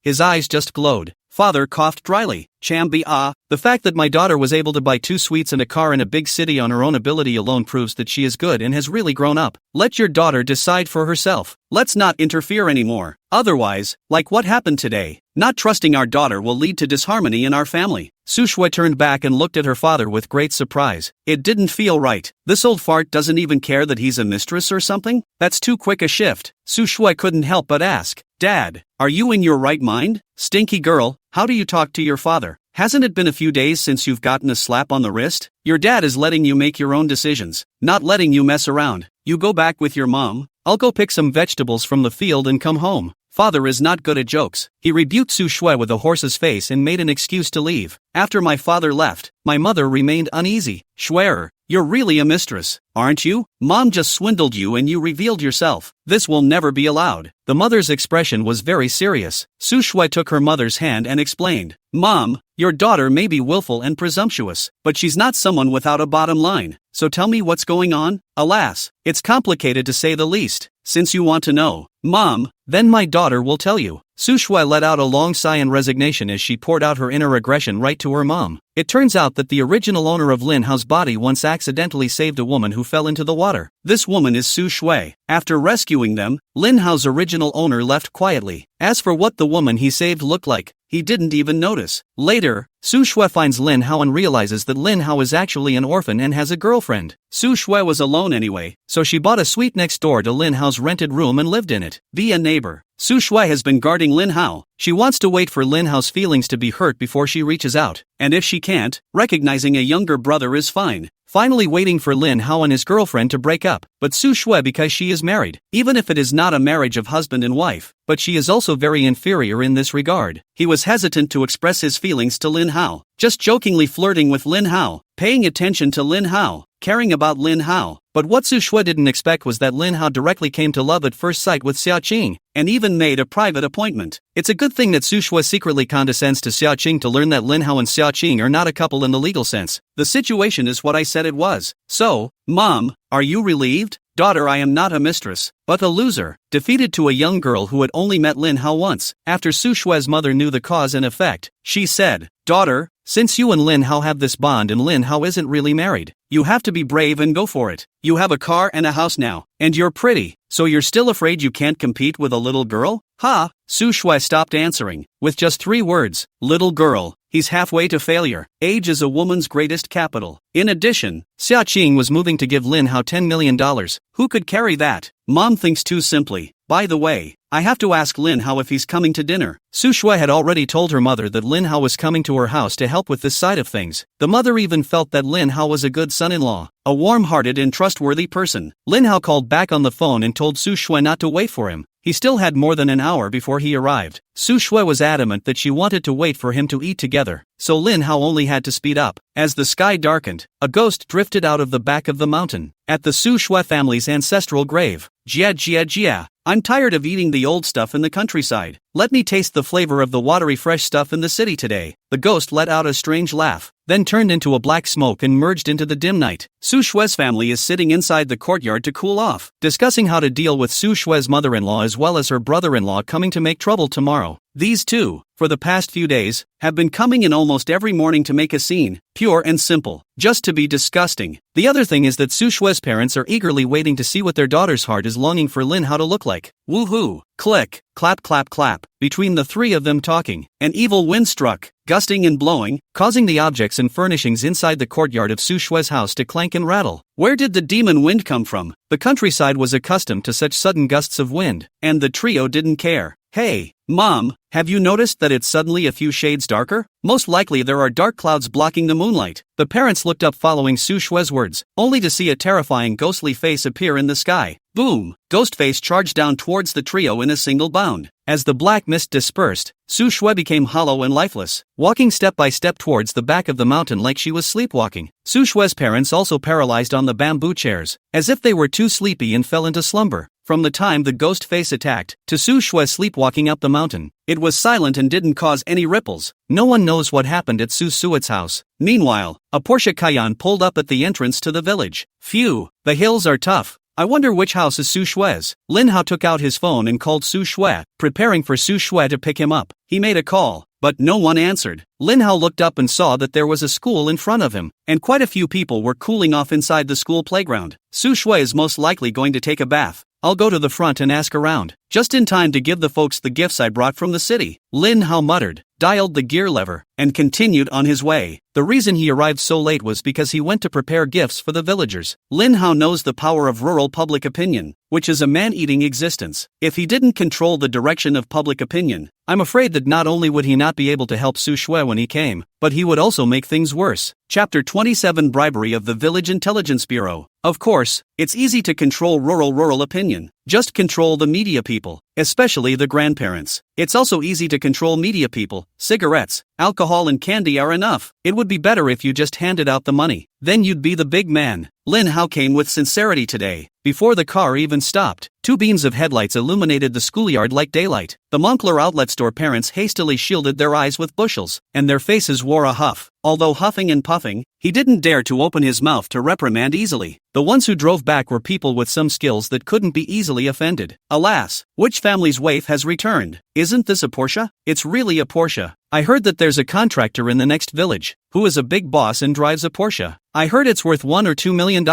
Speaker 1: his eyes just glowed. Father coughed dryly. The fact that my daughter was able to buy 2 suites and a car in a big city on her own ability alone proves that she is good and has really grown up. Let your daughter decide for herself. Let's not interfere anymore. Otherwise, like what happened today, not trusting our daughter will lead to disharmony in our family. Su Shui turned back and looked at her father with great surprise. It didn't feel right. This old fart doesn't even care that he's a mistress or something? That's too quick a shift. Su Shui couldn't help but ask, "Dad, are you in your right mind? Stinky girl, how do you talk to your father? Hasn't it been a few days since you've gotten a slap on the wrist? Your dad is letting you make your own decisions, not letting you mess around. You go back with your mom. I'll go pick some vegetables from the field and come home." Father is not good at jokes. He rebuked Su Shui with a horse's face and made an excuse to leave. After my father left, my mother remained uneasy. "Shuier, you're really a mistress, aren't you? Mom just swindled you and you revealed yourself. This will never be allowed." The mother's expression was very serious. Su Shui took her mother's hand and explained, "Mom, your daughter may be willful and presumptuous, but she's not someone without a bottom line. So tell me what's going on?" "Alas, it's complicated to say the least. Since you want to know, Mom, then my daughter will tell you." Su Shui let out a long sigh in resignation as she poured out her inner aggression right to her mom. It turns out that the original owner of Lin Hao's body once accidentally saved a woman who fell into the water. This woman is Su Shui. After rescuing them, Lin Hao's original owner left quietly. As for what the woman he saved looked like, he didn't even notice. Later, Su Shui finds Lin Hao and realizes that Lin Hao is actually an orphan and has a girlfriend. Su Shui was alone anyway, so she bought a suite next door to Lin Hao's rented room and lived in it. Be a neighbor. Su Shui has been guarding Lin Hao. She wants to wait for Lin Hao's feelings to be hurt before she reaches out, and if she can't, recognizing a younger brother is fine. Finally waiting for Lin Hao and his girlfriend to break up, but Su Shui because she is married, even if it is not a marriage of husband and wife, but she is also very inferior in this regard. He was hesitant to express his feelings to Lin Hao, just jokingly flirting with Lin Hao, paying attention to Lin Hao, caring about Lin Hao. But what Su Shui didn't expect was that Lin Hao directly came to love at first sight with Xiaoqing, and even made a private appointment. It's a good thing that Su Shui secretly condescends to Xiaoqing to learn that Lin Hao and Xiaoqing are not a couple in the legal sense. The situation is what I said it was. So, Mom, are you relieved? Daughter, I am not a mistress, but a loser, defeated to a young girl who had only met Lin Hao once. After Su Shui's mother knew the cause and effect, she said, "Daughter, since you and Lin Hao have this bond and Lin Hao isn't really married, you have to be brave and go for it. You have a car and a house now, and you're pretty, so you're still afraid you can't compete with a little girl? Ha!" Su Shui stopped answering, with just 3 words, "Little girl." He's halfway to failure. Age is a woman's greatest capital. In addition, Xiaoqing was moving to give Lin Hao $10 million. Who could carry that? Mom thinks too simply. By the way, I have to ask Lin Hao if he's coming to dinner. Su Shui had already told her mother that Lin Hao was coming to her house to help with this side of things. The mother even felt that Lin Hao was a good son-in-law, a warm-hearted and trustworthy person. Lin Hao called back on the phone and told Su Shui not to wait for him. He still had more than an hour before he arrived. Su Shui was adamant that she wanted to wait for him to eat together, so Lin Hao only had to speed up. As the sky darkened, a ghost drifted out of the back of the mountain. At the Su Shui family's ancestral grave. Jia, I'm tired of eating the old stuff in the countryside. Let me taste the flavor of the watery fresh stuff in the city today. The ghost let out a strange laugh, then turned into a black smoke and merged into the dim night. Su Shui's family is sitting inside the courtyard to cool off, discussing how to deal with Su Shui's mother-in-law as well as her brother-in-law coming to make trouble tomorrow. These two, for the past few days, have been coming in almost every morning to make a scene, pure and simple, just to be disgusting. The other thing is that Su Shui's parents are eagerly waiting to see what their daughter's heart is longing for Lin Hao to look like. Woohoo! Click, clap clap clap. Between the three of them talking, an evil wind struck, gusting and blowing, causing the objects and furnishings inside the courtyard of Su Shui's house to clank and rattle. Where did the demon wind come from? The countryside was accustomed to such sudden gusts of wind, and the trio didn't care. Hey, Mom, have you noticed that it's suddenly a few shades darker? Most likely there are dark clouds blocking the moonlight. The parents looked up following Su Shui's words, only to see a terrifying ghostly face appear in the sky. Boom! Ghostface charged down towards the trio in a single bound. As the black mist dispersed, Su Shui became hollow and lifeless, walking step by step towards the back of the mountain like she was sleepwalking. Su Shui's parents also paralyzed on the bamboo chairs, as if they were too sleepy and fell into slumber. From the time the ghost face attacked, to Su Shui sleepwalking up the mountain, it was silent and didn't cause any ripples. No one knows what happened at Su Suet's house. Meanwhile, a Porsche Cayenne pulled up at the entrance to the village. Phew, the hills are tough. I wonder which house is Su Shui's. Lin Hao took out his phone and called Su Shui, preparing for Su Shui to pick him up. He made a call, but no one answered. Lin Hao looked up and saw that there was a school in front of him, and quite a few people were cooling off inside the school playground. Su Shui is most likely going to take a bath. I'll go to the front and ask around, just in time to give the folks the gifts I brought from the city. Lin Hao muttered, dialed the gear lever, and continued on his way. The reason he arrived so late was because he went to prepare gifts for the villagers. Lin Hao knows the power of rural public opinion, which is a man-eating existence. If he didn't control the direction of public opinion, I'm afraid that not only would he not be able to help Su Shui when he came, but he would also make things worse. Chapter 27 Bribery of the Village Intelligence Bureau. Of course, it's easy to control rural opinion. Just control the media people, especially the grandparents. It's also easy to control media people. Cigarettes, alcohol and candy are enough. It would be better if you just handed out the money. Then you'd be the big man. Lin Hao came with sincerity today. Before the car even stopped, two beams of headlights illuminated the schoolyard like daylight. The Moncler outlet store parents hastily shielded their eyes with bushels, and their faces wore a huff. Although huffing and puffing, he didn't dare to open his mouth to reprimand easily. The ones who drove back were people with some skills that couldn't be easily offended. Alas, which family's waif has returned? Isn't this a Porsche? It's really a Porsche. I heard that there's a contractor in the next village, who is a big boss and drives a Porsche. I heard it's worth $1 or $2 million.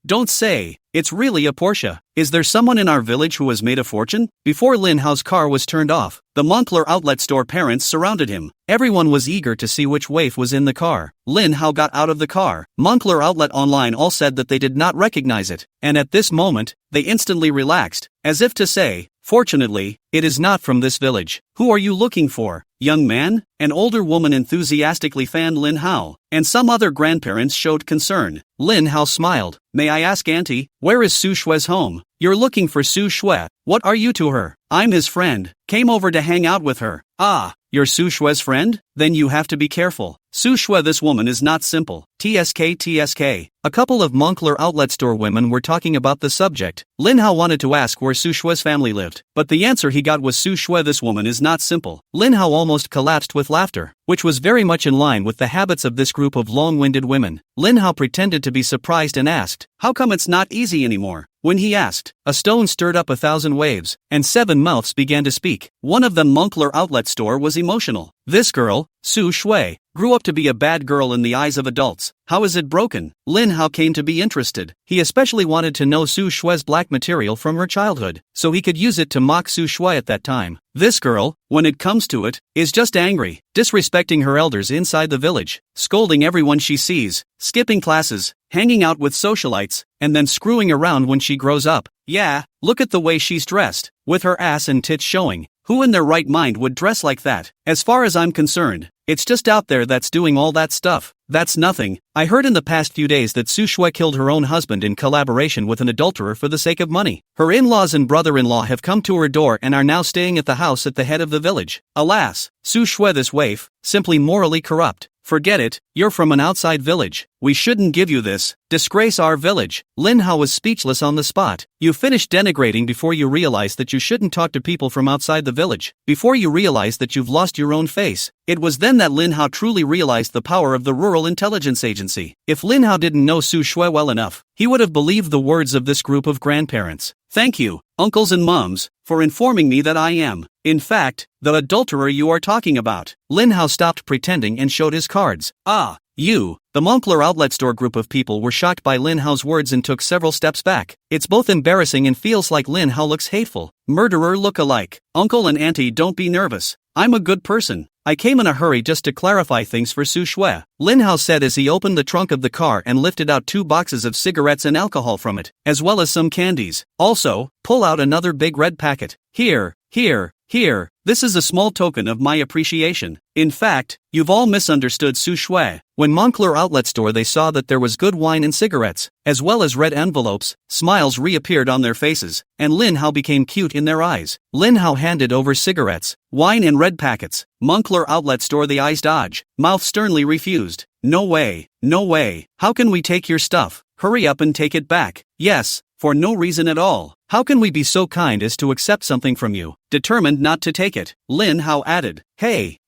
Speaker 1: Don't say, it's really a Porsche. Is there someone in our village who has made a fortune? Before Lin Hao's car was turned off, the Moncler outlet store parents surrounded him. Everyone was eager to see which waif was in the car. Lin Hao got out of the car. Moncler outlet online all said that they did not recognize it, and at this moment, they instantly relaxed, as if to say, fortunately, it is not from this village. Who are you looking for, young man? An older woman enthusiastically fanned Lin Hao, and some other grandparents showed concern. Lin Hao smiled. May I ask Auntie, where is Su Shui's home? You're looking for Su Shui. What are you to her? I'm his friend. Came over to hang out with her. Ah, you're Su Shui's friend? Then you have to be careful. Su Shui, this woman is not simple. TSK. A couple of Moncler outlet store women were talking about the subject. Lin Hao wanted to ask where Su Shui's family lived, but the answer he got was Su Shui, this woman is not simple. Lin Hao almost collapsed with laughter, which was very much in line with the habits of this group of long-winded women. Lin Hao pretended to be surprised and asked, how come it's not easy anymore? When he asked, a stone stirred up 1,000 waves, and 7 mouths began to speak. One of them, Moncler outlet store, was emotional. This girl, Su Shui, grew up to be a bad girl in the eyes of adults. How is it broken? Lin Hao came to be interested. He especially wanted to know Su Shui's black material from her childhood, so he could use it to mock Su Shui at that time. This girl, when it comes to it, is just angry, disrespecting her elders inside the village, scolding everyone she sees, skipping classes, hanging out with socialites, and then screwing around when she grows up. Yeah, look at the way she's dressed. with her ass and tits showing. Who in their right mind would dress like that? As far as I'm concerned, it's just out there that's doing all that stuff. That's nothing. I heard in the past few days that Su Shui killed her own husband in collaboration with an adulterer for the sake of money. Her in-laws and brother-in-law have come to her door and are now staying at the house at the head of the village. Alas, Su Shui, this waif, simply morally corrupt. Forget it, you're from an outside village. We shouldn't give you this. Disgrace our village. Lin Hao was speechless on the spot. You finished denigrating before you realized that you shouldn't talk to people from outside the village. Before you realized that you've lost your own face. It was then that Lin Hao truly realized the power of the Rural Intelligence Agency. If Lin Hao didn't know Su Shui well enough, he would have believed the words of this group of grandparents. Thank you, uncles and mums, for informing me that I am, in fact, the adulterer you are talking about. Lin Hao stopped pretending and showed his cards. Ah, you. The Moncler outlet store group of people were shocked by Lin Hao's words and took several steps back. It's both embarrassing and feels like Lin Hao looks hateful. Murderer look-alike. Uncle and auntie, don't be nervous. I'm a good person. I came in a hurry just to clarify things for Su Shui, Lin Hao said as he opened the trunk of the car and lifted out 2 boxes of cigarettes and alcohol from it, as well as some candies. Also, pull out another big red packet. Here, this is a small token of my appreciation. In fact, you've all misunderstood Su Shui. When Moncler outlet store they saw that there was good wine and cigarettes, as well as red envelopes, smiles reappeared on their faces, and Lin Hao became cute in their eyes. Lin Hao handed over cigarettes, wine and red packets. Moncler outlet store the eyes dodge, mouth sternly refused. No way, no way. How can we take your stuff? Hurry up and take it back. Yes, for no reason at all. How can we be so kind as to accept something from you? Determined not to take it, Lin Hao added. Hey,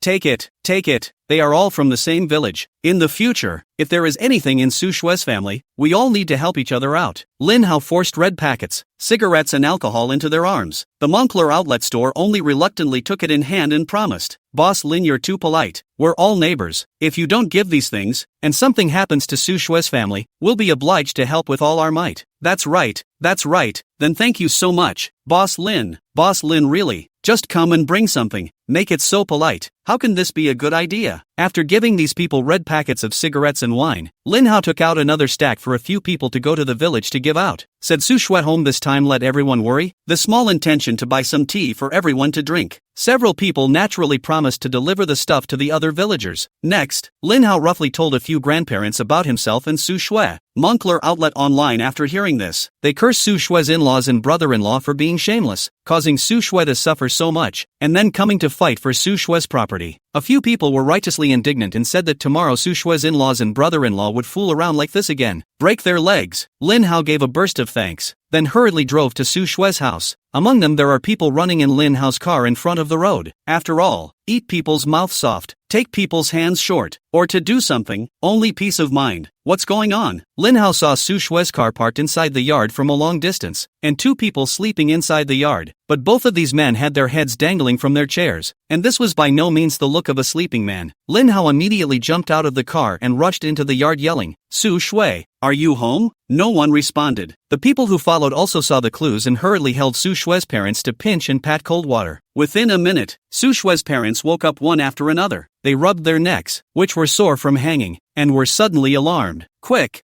Speaker 1: take it. They are all from the same village. In the future, if there is anything in Su Shui's family, we all need to help each other out. Lin Hao forced red packets, cigarettes and alcohol into their arms. The Moncler outlet store only reluctantly took it in hand and promised, Boss Lin, you're too polite. We're all neighbors. If you don't give these things, and something happens to Su Shui's family, we'll be obliged to help with all our might. That's right. Then thank you so much, Boss Lin. Boss Lin, really, just come and bring something. Make it so polite. How can this be a good idea? After giving these people red packets of cigarettes and wine, Lin Hao took out another stack for a few people to go to the village to give out. Said Su Shui home this time let everyone worry? The small intention to buy some tea for everyone to drink. Several people naturally promised to deliver the stuff to the other villagers. Next, Lin Hao roughly told a few grandparents about himself and Su Shui. Moncler outlet online after hearing this. They cursed Su Shui's in-laws and brother-in-law for being shameless, causing Su Shui to suffer so much, and then coming to fight for Su Shui's property. A few people were righteously indignant and said that tomorrow Su Shui's in-laws and brother-in-law would fool around like this again. Break their legs. Lin Hao gave a burst of thanks, then hurriedly drove to Su Shui's house. Among them there are people running in Lin Hao's car in front of the road. After all, eat people's mouth soft, take people's hands short, or to do something, only peace of mind. What's going on? Lin Hao saw Su Shui's car parked inside the yard from a long distance, and 2 people sleeping inside the yard, but both of these men had their heads dangling from their chairs, and this was by no means the look of a sleeping man. Lin Hao immediately jumped out of the car and rushed into the yard yelling, Su Shui, are you home? No one responded. The people who followed also saw the clues and hurriedly held Su Shui's parents to pinch and pat cold water. Within a minute, Su Shui's parents woke up one after another. They rubbed their necks, which were sore from hanging, and were suddenly alarmed. Quick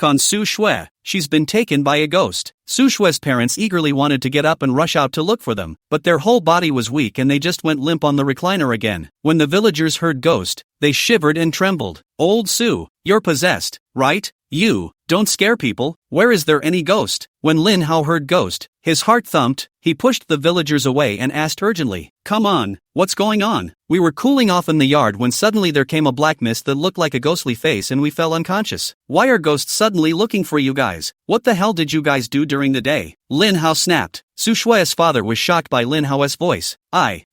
Speaker 1: on Su Shui, she's been taken by a ghost. Su Shui's parents eagerly wanted to get up and rush out to look for them, but their whole body was weak and they just went limp on the recliner again. When the villagers heard ghost, they shivered and trembled. Old Su, you're possessed, right? You, don't scare people. Where is there any ghost? When Lin Hao heard ghost, his heart thumped. He pushed the villagers away and asked urgently, come on, what's going on? We were cooling off in the yard when suddenly there came a black mist that looked like a ghostly face and we fell unconscious. Why are ghosts suddenly looking for you guys? What the hell did you guys do during the day? Lin Hao snapped. Su Shui's father was shocked by Lin Hao's voice.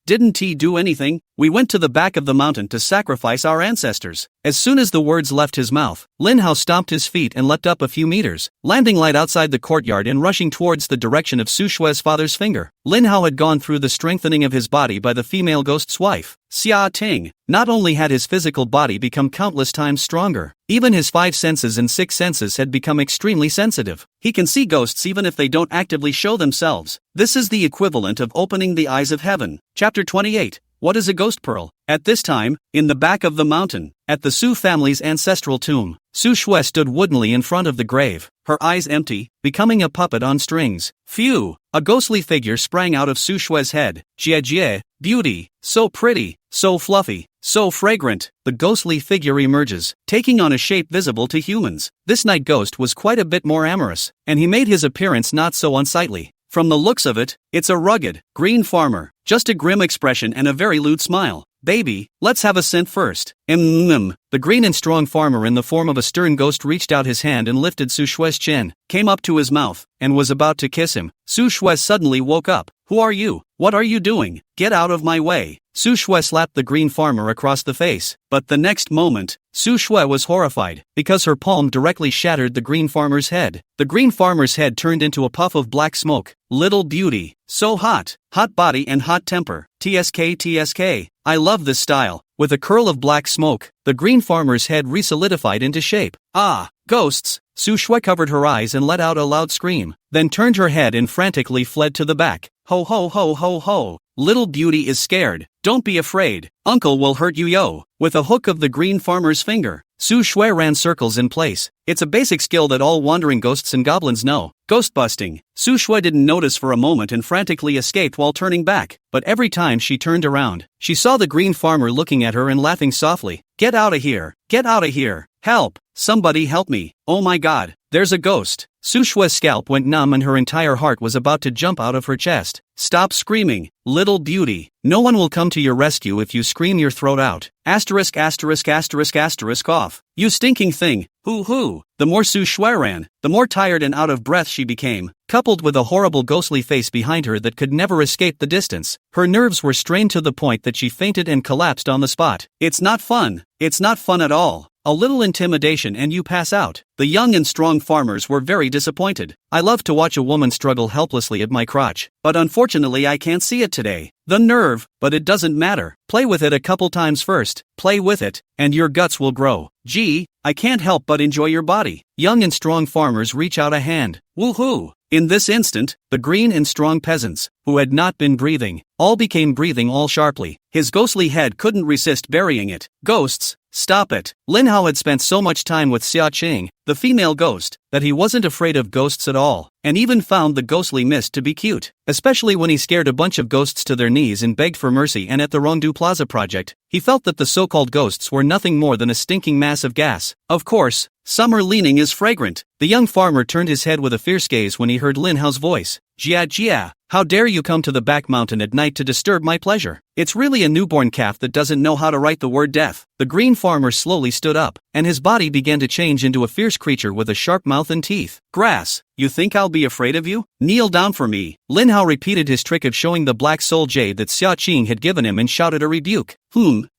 Speaker 1: Didn't he do anything? We went to the back of the mountain to sacrifice our ancestors. As soon as the words left his mouth, Lin Hao stomped his feet and leapt up a few meters, landing light outside the courtyard and rushing towards the direction of Su Shui's father's finger. Lin Hao had gone through the strengthening of his body by the female ghost's wife, Xia Ting. Not only had his physical body become countless times stronger, even his 5 senses and 6 senses had become extremely sensitive. He can see ghosts even if they don't actively show themselves. This is the equivalent of opening the eyes of heaven. Chapter 28. What is a ghost pearl? At this time, in the back of the mountain, at the Su family's ancestral tomb, Su Shui stood woodenly in front of the grave, her eyes empty, becoming a puppet on strings. Phew! A ghostly figure sprang out of Su Shui's head. Jie Jie, beauty, so pretty, so fluffy, so fragrant. The ghostly figure emerges, taking on a shape visible to humans. This night ghost was quite a bit more amorous, and he made his appearance not so unsightly. From the looks of it, it's a rugged, green farmer, just a grim expression and a very lewd smile. Baby, let's have a scent first. The green and strong farmer in the form of a stern ghost reached out his hand and lifted Su Shui's chin, came up to his mouth, and was about to kiss him. Su Shui suddenly woke up. Who are you? What are you doing? Get out of my way. Su Shui slapped the green farmer across the face, but the next moment, Su Shui was horrified, because her palm directly shattered the green farmer's head. The green farmer's head turned into a puff of black smoke. Little beauty. So hot. Hot body and hot temper. TSK TSK. I love this style. With a curl of black smoke, the green farmer's head re-solidified into shape. Ah, ghosts! Su Shui covered her eyes and let out a loud scream, then turned her head and frantically fled to the back. Ho ho ho ho ho! Little beauty is scared. Don't be afraid. Uncle will hurt you yo. With a hook of the green farmer's finger, Su Shui ran circles in place. It's a basic skill that all wandering ghosts and goblins know. Ghost busting. Su Shui didn't notice for a moment and frantically escaped while turning back. But every time she turned around, she saw the green farmer looking at her and laughing softly. Get out of here. Get out of here. Help. Somebody help me. Oh my god. There's a ghost. Su Shui's scalp went numb and her entire heart was about to jump out of her chest. Stop screaming, little beauty. No one will come to your rescue if you scream your throat out. Asterisk asterisk asterisk asterisk off. You stinking thing. Hoo. The more Su Shui ran, the more tired and out of breath she became, coupled with a horrible ghostly face behind her that could never escape the distance. Her nerves were strained to the point that she fainted and collapsed on the spot. It's not fun. It's not fun at all. A little intimidation and you pass out. The young and strong farmers were very disappointed. I love to watch a woman struggle helplessly at my crotch, but unfortunately I can't see it today. The nerve, but it doesn't matter. Play with it a couple times first. Play with it, and your guts will grow. Gee, I can't help but enjoy your body. Young and strong farmers reach out a hand. Woohoo! In this instant, the green and strong peasants, who had not been breathing, all became breathing all sharply. His ghostly head couldn't resist burying it. Ghosts, stop it. Lin Hao had spent so much time with Xia Qing, the female ghost, that he wasn't afraid of ghosts at all, and even found the ghostly mist to be cute, especially when he scared a bunch of ghosts to their knees and begged for mercy. And at the Rongdu Plaza project, he felt that the so-called ghosts were nothing more than a stinking mass of gas. Of course, summer leaning is fragrant. The young farmer turned his head with a fierce gaze when he heard Lin Hao's voice. Jia, how dare you come to the back mountain at night to disturb my pleasure? It's really a newborn calf that doesn't know how to write the word death. The green farmer slowly stood up, and his body began to change into a fierce creature with a sharp mouth and teeth. Grass, you think I'll be afraid of you? Kneel down for me. Lin Hao repeated his trick of showing the black soul jade that Xia Qing had given him and shouted a rebuke.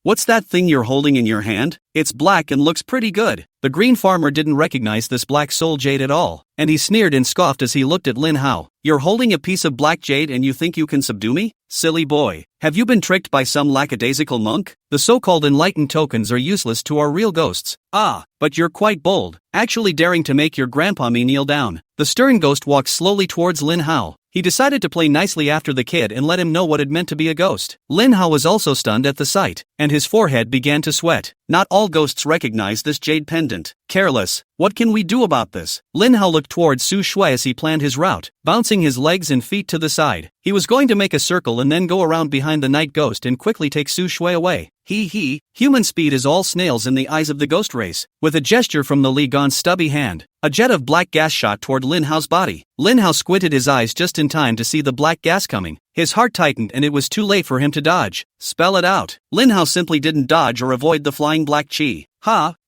Speaker 1: What's that thing you're holding in your hand? It's black and looks pretty good. The green farmer didn't recognize this black soul jade at all, and he sneered and scoffed as he looked at Lin Hao. You're holding a piece of black jade and you think you can subdue me? Silly boy. Have you been tricked by some lackadaisical monk? The so-called enlightened tokens are useless to our real ghosts. Ah, but you're quite bold, actually daring to make your grandpa me kneel down. The stern ghost walked slowly towards Lin Hao. He decided to play nicely after the kid and let him know what it meant to be a ghost. Lin Hao was also stunned at the sight, and his forehead began to sweat. Not all ghosts recognize this jade pendant. Careless. What can we do about this? Lin Hao looked towards Su Shui as he planned his route, bouncing his legs and feet to the side. He was going to make a circle and then go around behind the night ghost and quickly take Su Shui away. Human speed is all snails in the eyes of the ghost race. With a gesture from the Li Gon's stubby hand, a jet of black gas shot toward Lin Hao's body. Lin Hao squinted his eyes just in time to see the black gas coming. His heart tightened and it was too late for him to dodge. Spell it out. Lin Hao simply didn't dodge or avoid the flying black chi.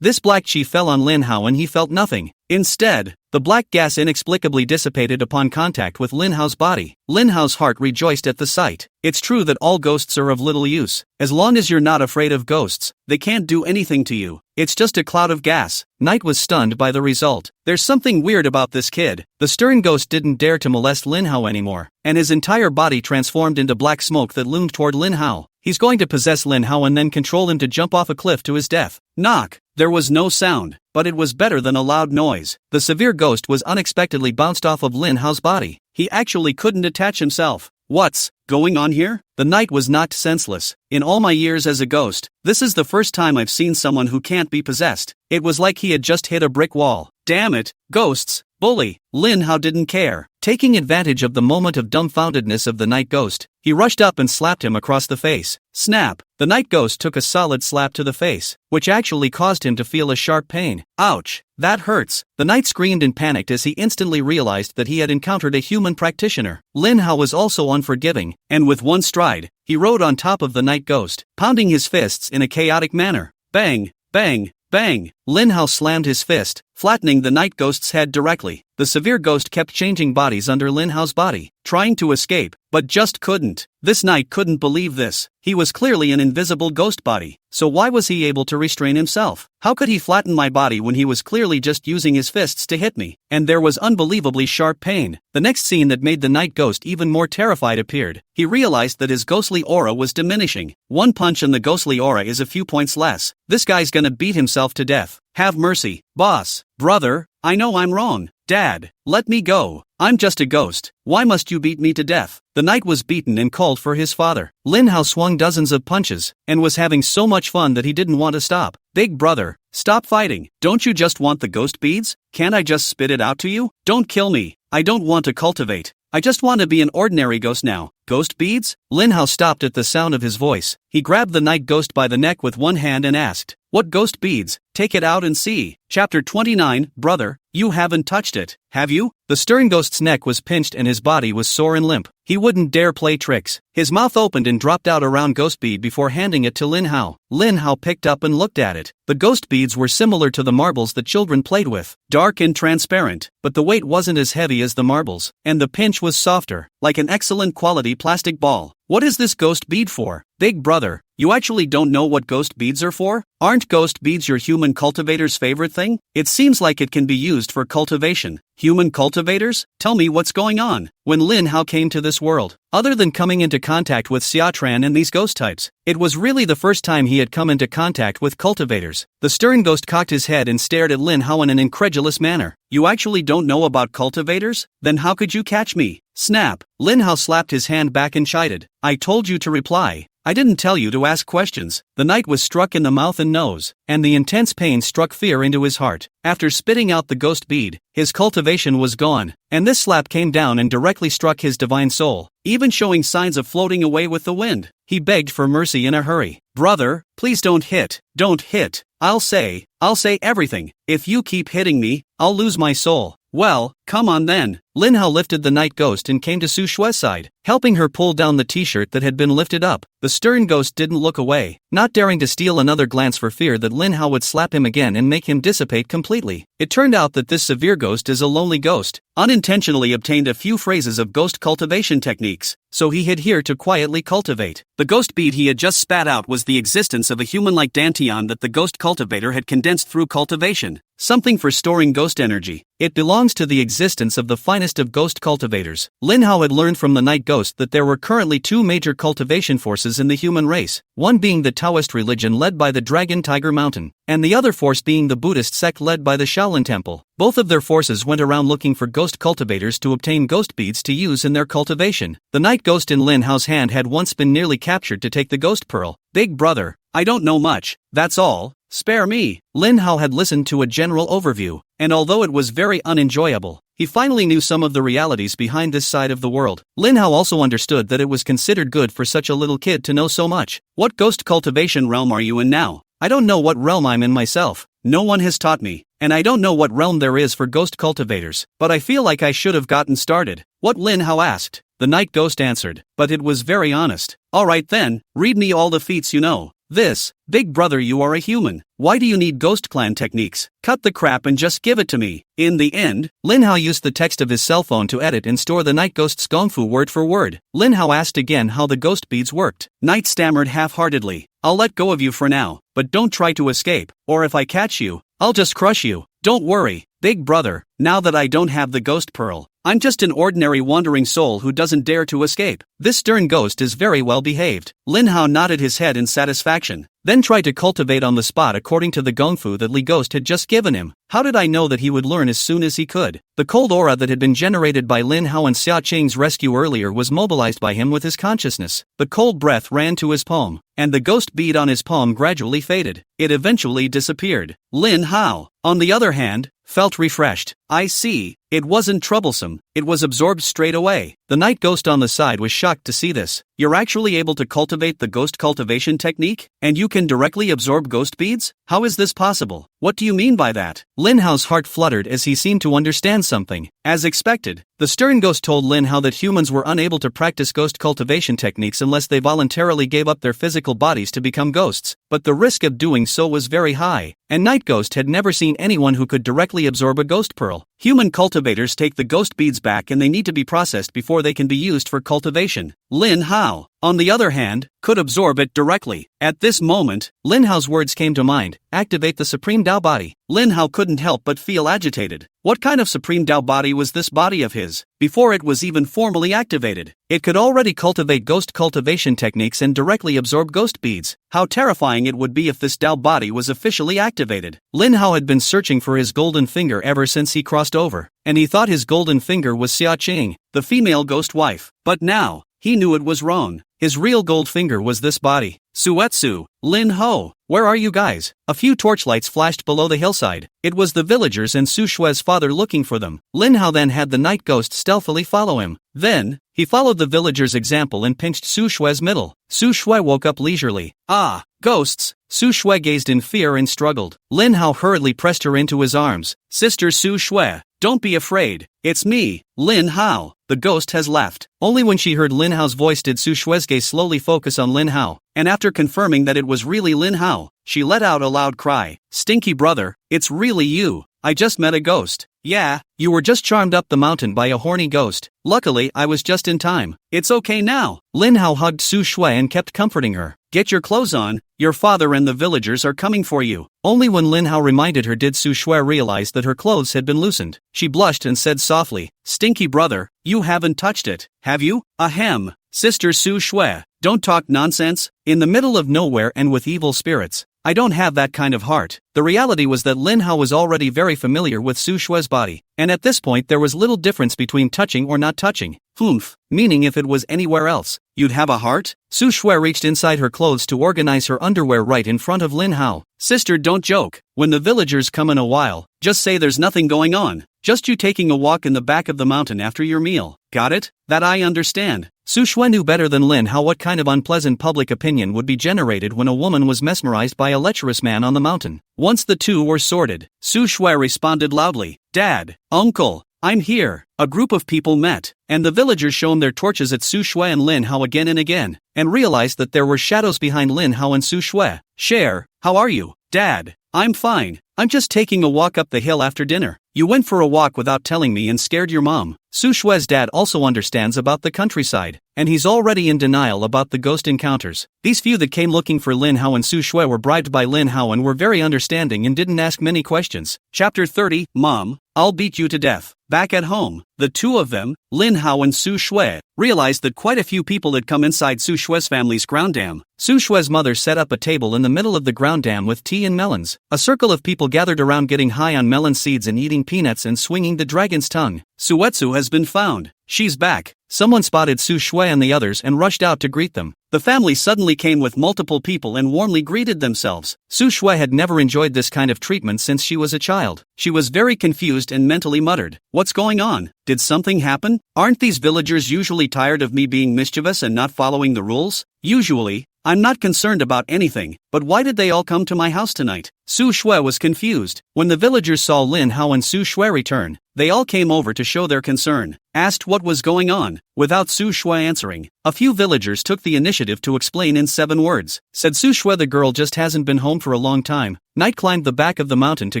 Speaker 1: This black chi fell on Lin Hao and he felt nothing. Instead, the black gas inexplicably dissipated upon contact with Lin Hao's body. Lin Hao's heart rejoiced at the sight. It's true that all ghosts are of little use. As long as you're not afraid of ghosts, they can't do anything to you. It's just a cloud of gas. Knight was stunned by the result. There's something weird about this kid. The stern ghost didn't dare to molest Lin Hao anymore, and his entire body transformed into black smoke that loomed toward Lin Hao. He's going to possess Lin Hao and then control him to jump off a cliff to his death. Knock. There was no sound, but it was better than a loud noise. The severe ghost was unexpectedly bounced off of Lin Hao's body. He actually couldn't detach himself. What's going on here? The knight was knocked senseless. In all my years as a ghost, this is the first time I've seen someone who can't be possessed. It was like he had just hit a brick wall. Damn it, ghosts, bully. Lin Hao didn't care. Taking advantage of the moment of dumbfoundedness of the night ghost, he rushed up and slapped him across the face. Snap! The night ghost took a solid slap to the face, which actually caused him to feel a sharp pain. Ouch! That hurts! The knight screamed and panicked as he instantly realized that he had encountered a human practitioner. Lin Hao was also unforgiving, and with one stride, he rode on top of the night ghost, pounding his fists in a chaotic manner. Bang! Bang! Bang! Lin Hao slammed his fist, flattening the night ghost's head directly. The severe ghost kept changing bodies under Lin Hao's body, trying to escape, but just couldn't. This knight couldn't believe this. He was clearly an invisible ghost body, so why was he able to restrain himself? How could he flatten my body when he was clearly just using his fists to hit me? And there was unbelievably sharp pain. The next scene that made the night ghost even more terrified appeared. He realized that his ghostly aura was diminishing. One punch and the ghostly aura is a few points less. This guy's gonna beat himself to death. Have mercy, boss. Brother, I know I'm wrong. Dad, let me go. I'm just a ghost. Why must you beat me to death? The knight was beaten and called for his father. Lin Hao swung dozens of punches, and was having so much fun that he didn't want to stop. Big brother, stop fighting. Don't you just want the ghost beads? Can't I just spit it out to you? Don't kill me. I don't want to cultivate. I just want to be an ordinary ghost now. Ghost beads? Lin Hao stopped at the sound of his voice. He grabbed the night ghost by the neck with one hand and asked, "What ghost beads? Take it out and see." Chapter 29, Brother, you haven't touched it, have you? The stern ghost's neck was pinched and his body was sore and limp. He wouldn't dare play tricks. His mouth opened and dropped out a round ghost bead before handing it to Lin Hao. Lin Hao picked up and looked at it. The ghost beads were similar to the marbles that children played with, dark and transparent, but the weight wasn't as heavy as the marbles, and the pinch was softer, like an excellent quality plastic ball. What is this ghost bead for? Big brother, you actually don't know what ghost beads are for? Aren't ghost beads your human cultivator's favorite thing? It seems like it can be used for cultivation. Human cultivators? Tell me what's going on. When Lin Hao came to this world, other than coming into contact with Xiatran and these ghost types, it was really the first time he had come into contact with cultivators. The stern ghost cocked his head and stared at Lin Hao in an incredulous manner. You actually don't know about cultivators? Then how could you catch me? Snap! Lin Hao slapped his hand back and chided. I told you to reply. I didn't tell you to ask questions. The knight was struck in the mouth and nose, and the intense pain struck fear into his heart. After spitting out the ghost bead, his cultivation was gone, and this slap came down and directly struck his divine soul, even showing signs of floating away with the wind. He begged for mercy in a hurry. Brother, please don't hit. Don't hit. I'll say everything. If you keep hitting me, I'll lose my soul. Well, come on then. Lin Hao lifted the night ghost and came to Su Shue's side, helping her pull down the t-shirt that had been lifted up. The stern ghost didn't look away, not daring to steal another glance for fear that Lin Hao would slap him again and make him dissipate completely. It turned out that this severe ghost is a lonely ghost, unintentionally obtained a few phrases of ghost cultivation techniques, so he hid here to quietly cultivate. The ghost bead he had just spat out was the existence of a human-like dantian that the ghost cultivator had condensed through cultivation, something for storing ghost energy. It belongs to the existence of the finest of ghost cultivators. Lin Hao had learned from the night ghost that there were currently two major cultivation forces in the human race, one being the Taoist religion led by the Dragon Tiger Mountain, and the other force being the Buddhist sect led by the Shaolin Temple. Both of their forces went around looking for ghost cultivators to obtain ghost beads to use in their cultivation. The night ghost in Lin Hao's hand had once been nearly captured to take the ghost pearl. Big brother, I don't know much, that's all. Spare me. Lin Hao had listened to a general overview, and although it was very unenjoyable, he finally knew some of the realities behind this side of the world. Lin Hao also understood that it was considered good for such a little kid to know so much. What ghost cultivation realm are you in now? I don't know what realm I'm in myself. No one has taught me, and I don't know what realm there is for ghost cultivators, but I feel like I should have gotten started. What? Lin Hao asked. The night ghost answered, but it was very honest. Alright then, read me all the feats you know. This, big brother, you are a human. Why do you need ghost clan techniques? Cut the crap and just give it to me. In the end, Lin Hao used the text of his cell phone to edit and store the night ghost's gongfu word for word. Lin Hao asked again how the ghost beads worked. Knight stammered half-heartedly. I'll let go of you for now, but don't try to escape, or if I catch you, I'll just crush you. Don't worry, big brother, now that I don't have the ghost pearl, I'm just an ordinary wandering soul who doesn't dare to escape. This stern ghost is very well behaved. Lin Hao nodded his head in satisfaction, then tried to cultivate on the spot according to the gongfu that Li Ghost had just given him. How did I know that he would learn as soon as he could? The cold aura that had been generated by Lin Hao and Xia Qing's rescue earlier was mobilized by him with his consciousness. The cold breath ran to his palm, and the ghost bead on his palm gradually faded. It eventually disappeared. Lin Hao, on the other hand, felt refreshed. I see. It wasn't troublesome, it was absorbed straight away. The night ghost on the side was shocked to see this. You're actually able to cultivate the ghost cultivation technique? And you can directly absorb ghost beads? How is this possible? What do you mean by that? Lin Hao's heart fluttered as he seemed to understand something. As expected, the stern ghost told Lin Hao that humans were unable to practice ghost cultivation techniques unless they voluntarily gave up their physical bodies to become ghosts, but the risk of doing so was very high, and Night Ghost had never seen anyone who could directly absorb a ghost pearl. Human cultivators take the ghost beads back and they need to be processed before they can be used for cultivation. Lin Hao, on the other hand, could absorb it directly. At this moment, Lin Hao's words came to mind: activate the Supreme Tao body. Lin Hao couldn't help but feel agitated. What kind of Supreme Tao body was this body of his? Before it was even formally activated, it could already cultivate ghost cultivation techniques and directly absorb ghost beads. How terrifying it would be if this Tao body was officially activated. Lin Hao had been searching for his golden finger ever since he crossed over, and he thought his golden finger was Xia Qing, the female ghost wife. But now, he knew it was wrong. His real gold finger was this body. Suetsu, Lin Ho, where are you guys? A few torchlights flashed below the hillside. It was the villagers and Su Shue's father looking for them. Lin Hao then had the night ghost stealthily follow him. Then, he followed the villagers' example and pinched Su Shue's middle. Su Shue woke up leisurely. Ah, ghosts! Su Shue gazed in fear and struggled. Lin Hao hurriedly pressed her into his arms. Sister Su Shue, don't be afraid. It's me, Lin Hao. The ghost has left. Only when she heard Lin Hao's voice did Su Shue's gaze slowly focus on Lin Hao, and after confirming that it was really Lin Hao, she let out a loud cry. Stinky brother, it's really you. I just met a ghost. Yeah, you were just charmed up the mountain by a horny ghost. Luckily, I was just in time. It's okay now. Lin Hao hugged Su Shue and kept comforting her. Get your clothes on, your father and the villagers are coming for you. Only when Lin Hao reminded her did Su Shue realize that her clothes had been loosened. She blushed and said softly, Stinky brother, you haven't touched it, have you? Ahem. Sister Su Shue, don't talk nonsense. In the middle of nowhere and with evil spirits, I don't have that kind of heart. The reality was that Lin Hao was already very familiar with Su Shue's body, and at this point there was little difference between touching or not touching. Humph, meaning if it was anywhere else, you'd have a heart? Su Shue reached inside her clothes to organize her underwear right in front of Lin Hao. Sister, don't joke. When the villagers come in a while, just say there's nothing going on. Just you taking a walk in the back of the mountain after your meal. Got it? That I understand. Su Shue knew better than Lin Hao what kind of unpleasant public opinion would be generated when a woman was mesmerized by a lecherous man on the mountain. Once the two were sorted, Su Shue responded loudly, Dad, Uncle, I'm here. A group of people met, and the villagers shone their torches at Su Shue and Lin Hao again and again, and realized that there were shadows behind Lin Hao and Su Shue. Cher, how are you? Dad, I'm fine. I'm just taking a walk up the hill after dinner. You went for a walk without telling me and scared your mom. Su Shue's dad also understands about the countryside, and he's already in denial about the ghost encounters. These few that came looking for Lin Hao and Su Shue were bribed by Lin Hao and were very understanding and didn't ask many questions. Chapter 30, Mom, I'll beat you to death. Back at home, the two of them, Lin Hao and Su Shue, realized that quite a few people had come inside Su Shue's family's ground dam. Su Shue's mother set up a table in the middle of the ground dam with tea and melons. A circle of people gathered around getting high on melon seeds and eating peanuts and swinging the dragon's tongue. Suetsu has been found. She's back. Someone spotted Su Shue and the others and rushed out to greet them. The family suddenly came with multiple people and warmly greeted themselves. Su Shue had never enjoyed this kind of treatment since she was a child. She was very confused and mentally muttered, What's going on? Did something happen? Aren't these villagers usually tired of me being mischievous and not following the rules? Usually, I'm not concerned about anything, but why did they all come to my house tonight? Su Shue was confused. When the villagers saw Lin Hao and Su Shue return, they all came over to show their concern, asked what was going on. Without Su Shue answering, a few villagers took the initiative to explain in 7 words. Said Su Shue, the girl just hasn't been home for a long time. Night climbed the back of the mountain to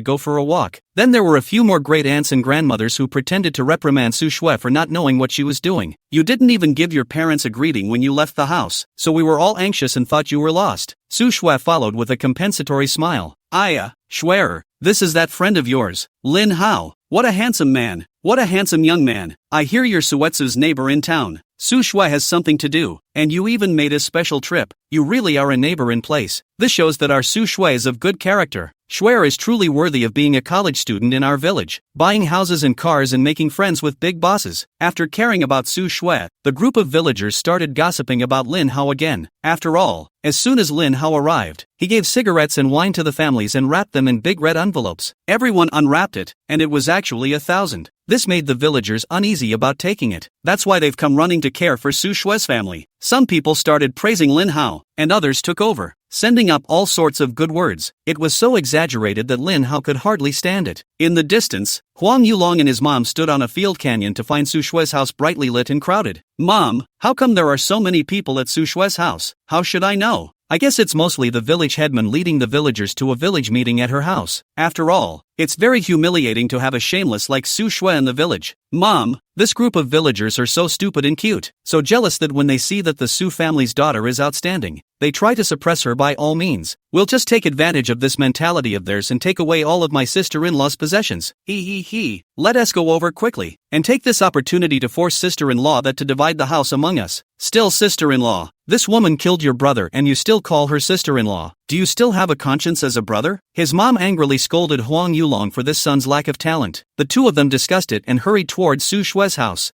Speaker 1: go for a walk. Then there were a few more great aunts and grandmothers who pretended to reprimand Su Shue for not knowing what she was doing. You didn't even give your parents a greeting when you left the house, so we were all anxious and thought you were lost. Su Shue followed with a compensatory smile. Aya, Shue'er, this is that friend of yours, Lin Hao. What a handsome man. what a handsome young man. I hear you're Suetsu's neighbor in town. Su Shui has something to do, and you even made a special trip. You really are a neighbor in place. This shows that our Su Shui is of good character. Shuer is truly worthy of being a college student in our village, buying houses and cars and making friends with big bosses. After caring about Su Shui, the group of villagers started gossiping about Lin Hao again. After all, as soon as Lin Hao arrived, he gave cigarettes and wine to the families and wrapped them in big red envelopes. Everyone unwrapped it, and it was actually 1,000. This made the villagers uneasy about taking it. That's why they've come running to care for Su Shui's family. Some people started praising Lin Hao, and others took over, sending up all sorts of good words. It was so exaggerated that Lin Hao could hardly stand it. In the distance, Huang Yulong and his mom stood on a field canyon to find Su Shui's house brightly lit and crowded. "Mom, how come there are so many people at Su Shui's house?" "How should I know? I guess it's mostly the village headman leading the villagers to a village meeting at her house. After all, it's very humiliating to have a shameless like Su Shui in the village." "Mom, this group of villagers are so stupid and cute, so jealous that when they see that the Su family's daughter is outstanding, they try to suppress her by all means. We'll just take advantage of this mentality of theirs and take away all of my sister-in-law's possessions. He. Let us go over quickly, and take this opportunity to force sister-in-law that to divide the house among us." "Still sister-in-law, this woman killed your brother and you still call her sister-in-law. Do you still have a conscience as a brother?" His mom angrily scolded Huang Yulong for this son's lack of talent. The two of them discussed it and hurried toward Su Shui's house.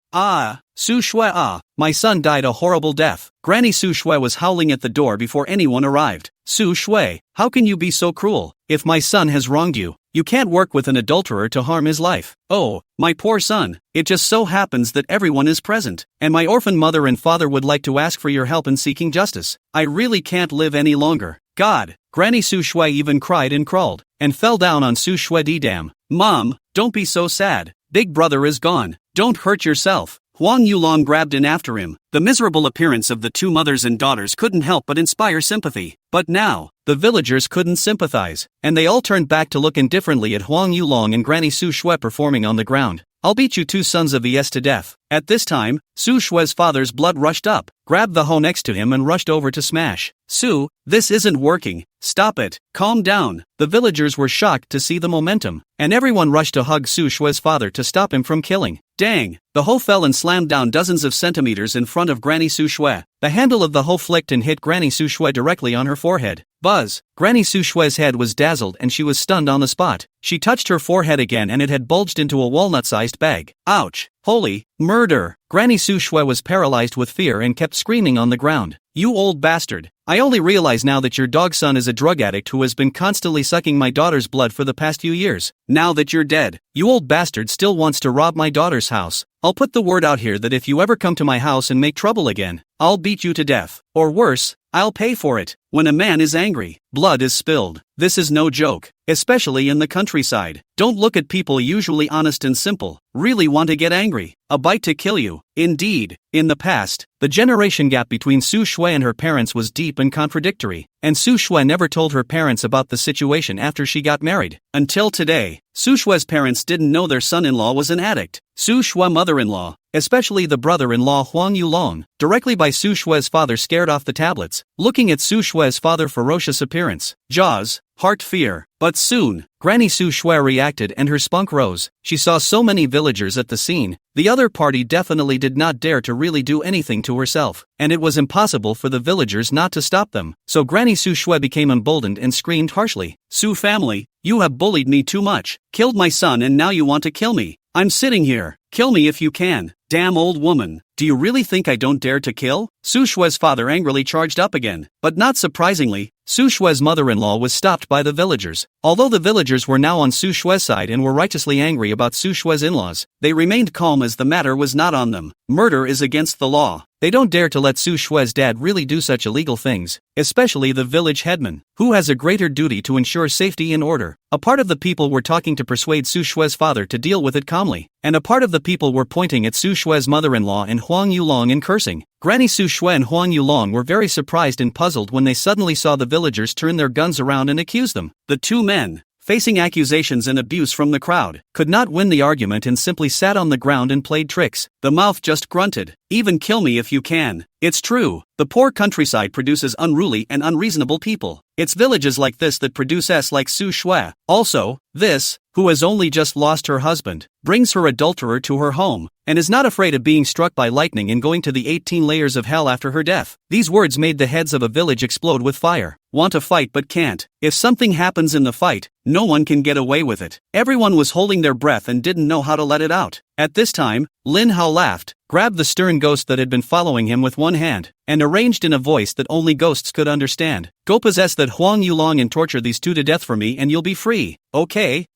Speaker 1: Su Shui, my son died a horrible death." Granny Su Shui was howling at the door before anyone arrived. "Su Shui, how can you be so cruel? If my son has wronged you, you can't work with an adulterer to harm his life." "Oh, my poor son, it just so happens that everyone is present, and my orphan mother and father would like to ask for your help in seeking justice. I really can't live any longer." "God." Granny Su Shui even cried and crawled, and fell down on Su Shui Dam. "Mom, don't be so sad. Big brother is gone. Don't hurt yourself." Huang Yulong grabbed in after him. The miserable appearance of the two mothers and daughters couldn't help but inspire sympathy. But now, the villagers couldn't sympathize, and they all turned back to look indifferently at Huang Yulong and Granny Su Shui performing on the ground. "I'll beat you two sons of Es to death." At this time, Su Shui's father's blood rushed up, grabbed the hoe next to him and rushed over to smash. "Su, this isn't working. Stop it. Calm down." The villagers were shocked to see the momentum, and everyone rushed to hug Su Shui's father to stop him from killing. Dang! The hoe fell and slammed down dozens of centimeters in front of Granny Su Shui. The handle of the hoe flicked and hit Granny Su Shui directly on her forehead. Buzz! Granny Su Shui's head was dazzled and she was stunned on the spot. She touched her forehead again and it had bulged into a walnut-sized bag. Ouch! Holy murder! Granny Su Shui was paralyzed with fear and kept screaming on the ground. "You old bastard! I only realize now that your dog son is a drug addict who has been constantly sucking my daughter's blood for the past few years. Now that you're dead, you old bastard still wants to rob my daughter's house. I'll put the word out here that if you ever come to my house and make trouble again, I'll beat you to death. Or worse, I'll pay for it." When a man is angry, blood is spilled. This is no joke, especially in the countryside. Don't look at people usually honest and simple, really want to get angry. A bite to kill you. Indeed, in the past, the generation gap between Su Shui and her parents was deep and contradictory, and Su Shui never told her parents about the situation after she got married. Until today, Su Shui's parents didn't know their son-in-law was an addict. Su Shui mother-in-law, especially the brother-in-law Huang Yulong, directly by Su Shui's father scared off the tablets, looking at Su Shui's father ferocious appearance. Jaws, heart fear. But soon, Granny Su Shui reacted and her spunk rose. She saw so many villagers at the scene. The other party definitely did not dare to really do anything to herself, and it was impossible for the villagers not to stop them. So Granny Su Shui became emboldened and screamed harshly. "Su family, you have bullied me too much, killed my son and now you want to kill me. I'm sitting here. Kill me if you can. Damn old woman. Do you really think I don't dare to kill?" Su Shui's father angrily charged up again. But not surprisingly, Su Shui's mother-in-law was stopped by the villagers. Although the villagers were now on Su Shui's side and were righteously angry about Su Shui's in-laws, they remained calm as the matter was not on them. Murder is against the law. They don't dare to let Su Shui's dad really do such illegal things, especially the village headman, who has a greater duty to ensure safety and order. A part of the people were talking to persuade Su Shui's father to deal with it calmly, and a part of the people were pointing at Su Shui's mother-in-law and Huang Yulong and cursing. Granny Su Shui and Huang Yulong were very surprised and puzzled when they suddenly saw the villagers turn their guns around and accuse them. The two men facing accusations and abuse from the crowd, could not win the argument and simply sat on the ground and played tricks. The mouth just grunted. Even kill me if you can. It's true, the poor countryside produces unruly and unreasonable people. It's villages like this that produce s like Su Shui. Also, this, who has only just lost her husband, brings her adulterer to her home, and is not afraid of being struck by lightning and going to the 18 layers of hell after her death. These words made the heads of a village explode with fire. Want to fight but can't. If something happens in the fight, no one can get away with it. Everyone was holding their breath and didn't know how to let it out. At this time, Lin Hao laughed, grabbed the stern ghost that had been following him with one hand, and arranged in a voice that only ghosts could understand. Go possess that Huang Yulong and torture these two to death for me and you'll be free. Okay.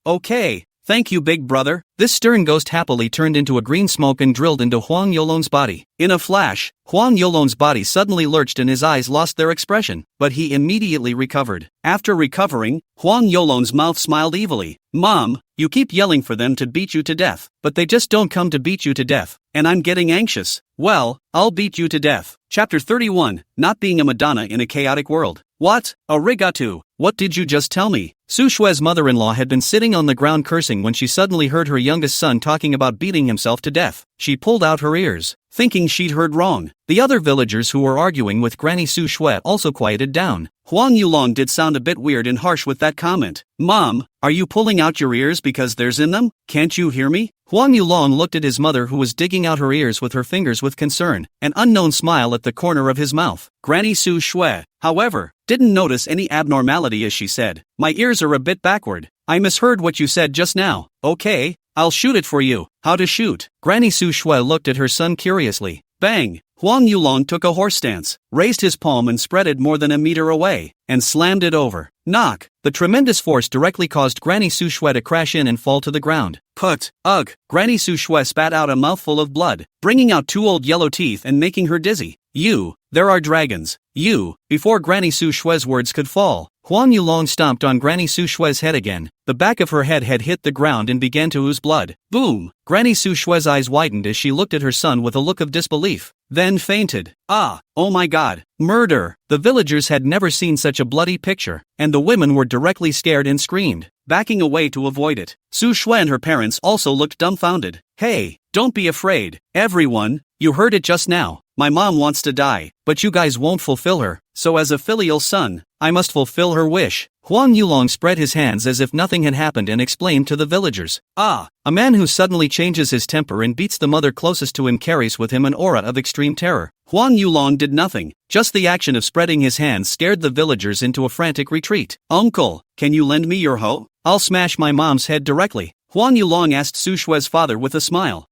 Speaker 1: Thank you, big brother. This stern ghost happily turned into a green smoke and drilled into Huang Yulong's body. In a flash, Huang Yulong's body suddenly lurched and his eyes lost their expression, but he immediately recovered. After recovering, Huang Yulong's mouth smiled evilly. Mom, you keep yelling for them to beat you to death, but they just don't come to beat you to death, and I'm getting anxious. Well, I'll beat you to death. Chapter 31, Not Being a Madonna in a Chaotic World. What? Arigato. What did you just tell me? Su Shui's mother-in-law had been sitting on the ground cursing when she suddenly heard her youngest son talking about beating himself to death. She pulled out her ears, thinking she'd heard wrong. The other villagers who were arguing with Granny Su Shui also quieted down. Huang Yulong did sound a bit weird and harsh with that comment. Mom, are you pulling out your ears because there's in them? Can't you hear me? Huang Yulong looked at his mother who was digging out her ears with her fingers with concern, an unknown smile at the corner of his mouth. Granny Su Shui, however, didn't notice any abnormality as she said, My ears are a bit backward. I misheard what you said just now. Okay, I'll shoot it for you. How to shoot? Granny Su Shui looked at her son curiously. Bang! Huang Yulong took a horse stance, raised his palm and spread it more than a meter away, and slammed it over. Knock! The tremendous force directly caused Granny Su Shui to crash in and fall to the ground. Put! Ugh! Granny Su Shui spat out a mouthful of blood, bringing out two old yellow teeth and making her dizzy. There are dragons. Before Granny Su Shui's words could fall, Huang Yulong stomped on Granny Su Shui's head again. The back of her head had hit the ground and began to ooze blood. Boom! Granny Su Shui's eyes widened as she looked at her son with a look of disbelief, then fainted. Oh my god! Murder! The villagers had never seen such a bloody picture, and the women were directly scared and screamed, backing away to avoid it. Su Shui and her parents also looked dumbfounded. Hey, don't be afraid, everyone, you heard it just now. My mom wants to die, but you guys won't fulfill her, so as a filial son, I must fulfill her wish. Huang Yulong spread his hands as if nothing had happened and explained to the villagers. A man who suddenly changes his temper and beats the mother closest to him carries with him an aura of extreme terror. Huang Yulong did nothing, just the action of spreading his hands scared the villagers into a frantic retreat. Uncle, can you lend me your hoe? I'll smash my mom's head directly. Huang Yulong asked Su Shui's father with a smile.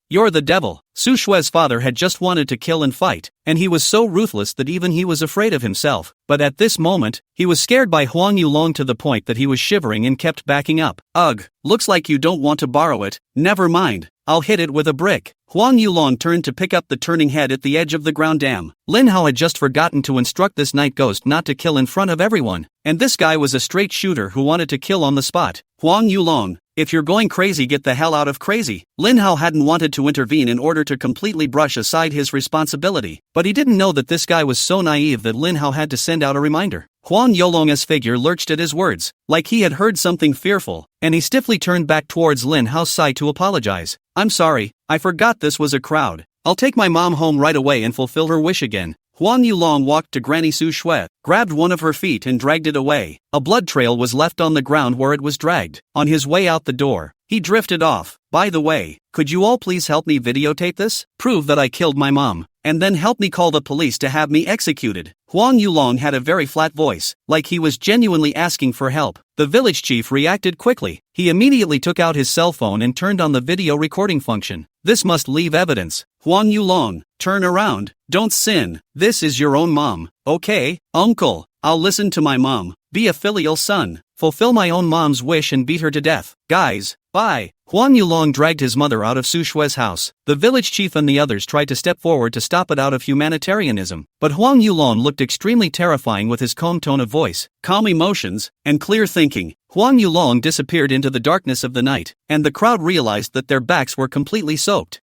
Speaker 1: You're the devil. Su Shui's father had just wanted to kill and fight, and he was so ruthless that even he was afraid of himself. But at this moment, he was scared by Huang Yulong to the point that he was shivering and kept backing up. Ugh, looks like you don't want to borrow it. Never mind, I'll hit it with a brick. Huang Yulong turned to pick up the turning head at the edge of the ground dam. Lin Hao had just forgotten to instruct this night ghost not to kill in front of everyone, and this guy was a straight shooter who wanted to kill on the spot. Huang Yulong, if you're going crazy, get the hell out of crazy. Lin Hao hadn't wanted to intervene in order to completely brush aside his responsibility, but he didn't know that this guy was so naive that Lin Hao had to send out a reminder. Huang Yulong's figure lurched at his words, like he had heard something fearful, and he stiffly turned back towards Lin Hao's side to apologize. I'm sorry, I forgot this was a crowd. I'll take my mom home right away and fulfill her wish again. Huang Yulong walked to Granny Su Shui, grabbed one of her feet and dragged it away. A blood trail was left on the ground where it was dragged. On his way out the door, he drifted off. By the way, could you all please help me videotape this? Prove that I killed my mom, and then help me call the police to have me executed. Huang Yulong had a very flat voice, like he was genuinely asking for help. The village chief reacted quickly. He immediately took out his cell phone and turned on the video recording function. This must leave evidence. Huang Yulong, turn around, don't sin, this is your own mom. Okay, uncle, I'll listen to my mom, be a filial son, fulfill my own mom's wish and beat her to death. Guys, bye. Huang Yulong dragged his mother out of Su Shui's house. The village chief and the others tried to step forward to stop it out of humanitarianism, but Huang Yulong looked extremely terrifying with his calm tone of voice, calm emotions, and clear thinking. Huang Yulong disappeared into the darkness of the night, and the crowd realized that their backs were completely soaked.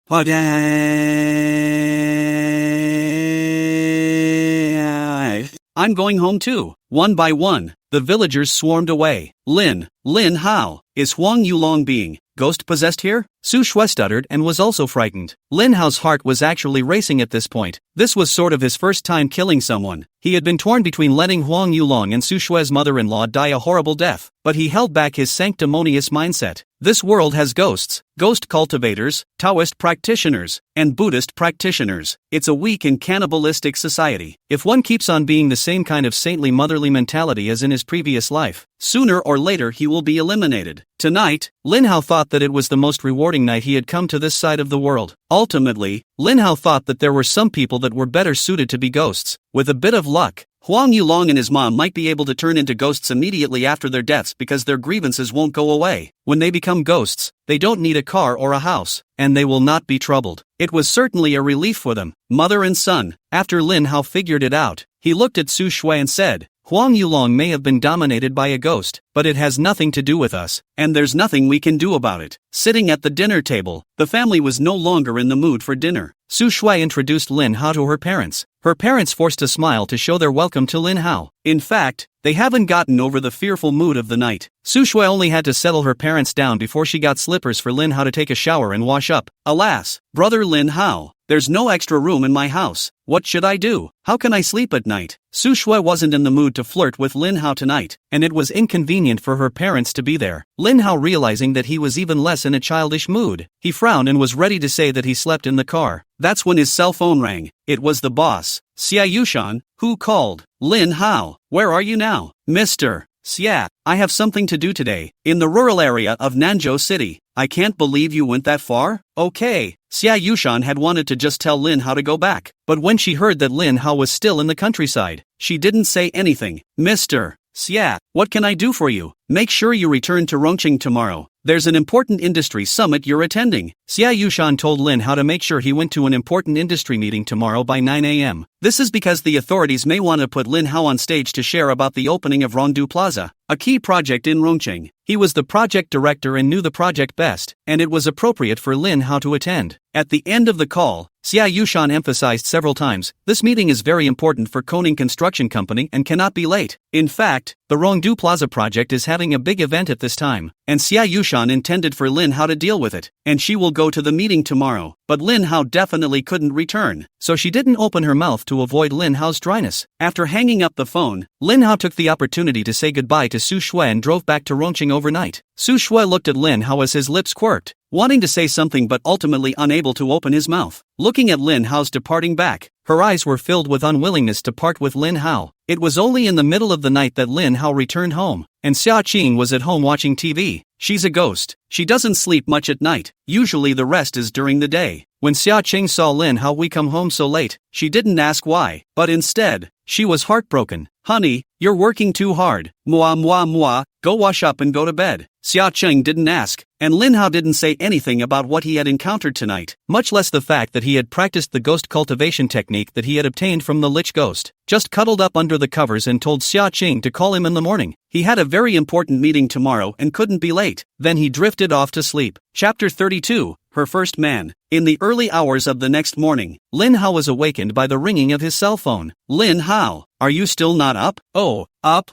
Speaker 1: I'm going home too. One by one, the villagers swarmed away. Lin Hao, is Huang Yulong being ghost-possessed here? Su Shui stuttered and was also frightened. Lin Hao's heart was actually racing at this point. This was sort of his first time killing someone. He had been torn between letting Huang Yulong and Su Shui's mother-in-law die a horrible death, but he held back his sanctimonious mindset. This world has ghosts, ghost cultivators, Taoist practitioners, and Buddhist practitioners. It's a weak and cannibalistic society. If one keeps on being the same kind of saintly motherly mentality as in his previous life, sooner or later he will be eliminated. Tonight, Lin Hao thought that it was the most rewarding night he had come to this side of the world. Ultimately, Lin Hao thought that there were some people that were better suited to be ghosts. With a bit of luck, Huang Yulong and his mom might be able to turn into ghosts immediately after their deaths because their grievances won't go away. When they become ghosts, they don't need a car or a house, and they will not be troubled. It was certainly a relief for them, mother and son. After Lin Hao figured it out, he looked at Su Shui and said, Huang Yulong may have been dominated by a ghost, but it has nothing to do with us, and there's nothing we can do about it. Sitting at the dinner table, the family was no longer in the mood for dinner. Su Shui introduced Lin Hao to her parents. Her parents forced a smile to show their welcome to Lin Hao. In fact, they haven't gotten over the fearful mood of the night. Su Shui only had to settle her parents down before she got slippers for Lin Hao to take a shower and wash up. Alas, brother Lin Hao, there's no extra room in my house. What should I do? How can I sleep at night? Su Shui wasn't in the mood to flirt with Lin Hao tonight, and it was inconvenient for her parents to be there. Lin Hao, realizing that he was even less in a childish mood, he frowned and was ready to say that he slept in the car. That's when his cell phone rang. It was the boss, Xia Yushan, who called. Lin Hao, where are you now? Mr. Xia, I have something to do today, in the rural area of Nanzhou City. I can't believe you went that far? Okay. Xia Yushan had wanted to just tell Lin Hao to go back, but when she heard that Lin Hao was still in the countryside, she didn't say anything. Mr. Xia, what can I do for you? Make sure you return to Rongqing tomorrow. There's an important industry summit you're attending. Xia Yushan told Lin Hao to make sure he went to an important industry meeting tomorrow by 9 a.m. This is because the authorities may want to put Lin Hao on stage to share about the opening of Rongdu Plaza, a key project in Rongqing. He was the project director and knew the project best, and it was appropriate for Lin Hao to attend. At the end of the call, Xia Yushan emphasized several times, this meeting is very important for Koning Construction Company and cannot be late. In fact, the Rongdu Plaza project is having a big event at this time, and Xia Yushan intended for Lin Hao to deal with it, and she will go to the meeting tomorrow. But Lin Hao definitely couldn't return, so she didn't open her mouth to avoid Lin Hao's dryness. After hanging up the phone, Lin Hao took the opportunity to say goodbye to Su Shui and drove back to Rongqing overnight. Su Shui looked at Lin Hao as his lips quirked, wanting to say something but ultimately unable to open his mouth. Looking at Lin Hao's departing back, her eyes were filled with unwillingness to part with Lin Hao. It was only in the middle of the night that Lin Hao returned home, and Xia Qing was at home watching TV. She's a ghost. She doesn't sleep much at night. Usually the rest is during the day. When Xia Qing saw Lin Hao come home so late, she didn't ask why, but instead, she was heartbroken. Honey, you're working too hard. Mwah. Go wash up and go to bed. Xia Qing didn't ask, and Lin Hao didn't say anything about what he had encountered tonight, much less the fact that he had practiced the ghost cultivation technique that he had obtained from the Lich Ghost. Just cuddled up under the covers and told Xia Qing to call him in the morning. He had a very important meeting tomorrow and couldn't be late. Then he drifted off to sleep. Chapter 32, Her First Man. In the early hours of the next morning, Lin Hao was awakened by the ringing of his cell phone. Lin Hao, are you still not up? Oh, up.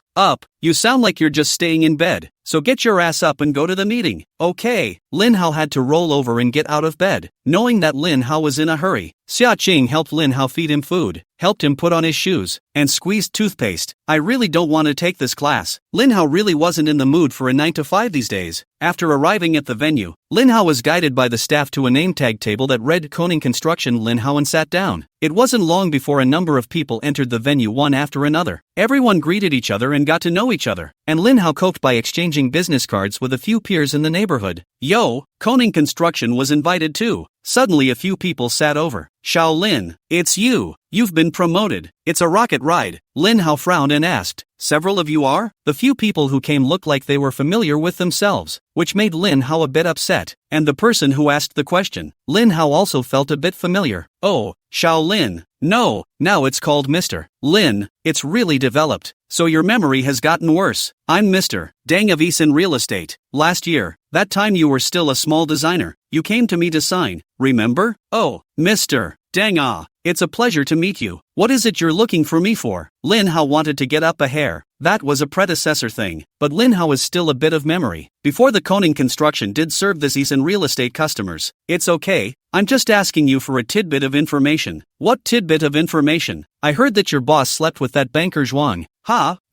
Speaker 1: You sound like you're just staying in bed, so get your ass up and go to the meeting. Okay. Lin Hao had to roll over and get out of bed, knowing that Lin Hao was in a hurry. Xia Qing helped Lin Hao feed him food, helped him put on his shoes, and squeezed toothpaste. I really don't want to take this class. Lin Hao really wasn't in the mood for a 9 to 5 these days. After arriving at the venue, Lin Hao was guided by the staff to a name tag table that read Koning Construction Lin Hao and sat down. It wasn't long before a number of people entered the venue one after another. Everyone greeted each other and got to know each other, and Lin Hao coped by exchanging business cards with a few peers in the neighborhood. Yo, Koning Construction was invited too. Suddenly a few people sat over. Shaolin, it's you. You've been promoted. It's a rocket ride. Lin Hao frowned and asked, several of you are? The few people who came looked like they were familiar with themselves, which made Lin Hao a bit upset. And the person who asked the question, Lin Hao also felt a bit familiar. Oh, Shaolin. No, now it's called Mr. Lin. It's really developed. So your memory has gotten worse. I'm Mr. Deng of East in real estate. Last year, that time you were still a small designer, you came to me to sign, remember? Oh, Mr. Dang it's a pleasure to meet you. What is it you're looking for me for? Lin Hao wanted to get up a hair. That was a predecessor thing, but Lin Hao is still a bit of memory. Before the Koning construction did serve this and real estate customers. It's okay, I'm just asking you for a tidbit of information. What tidbit of information? I heard that your boss slept with that banker Zhuang.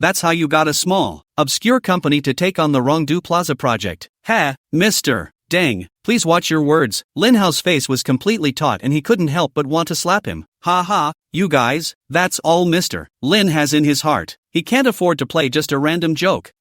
Speaker 1: That's how you got a small, obscure company to take on the Rongdu Plaza project. Mister. Dang, please watch your words. Lin Hao's face was completely taut and he couldn't help but want to slap him. You guys, that's all Mr. Lin has in his heart. He can't afford to play just a random joke.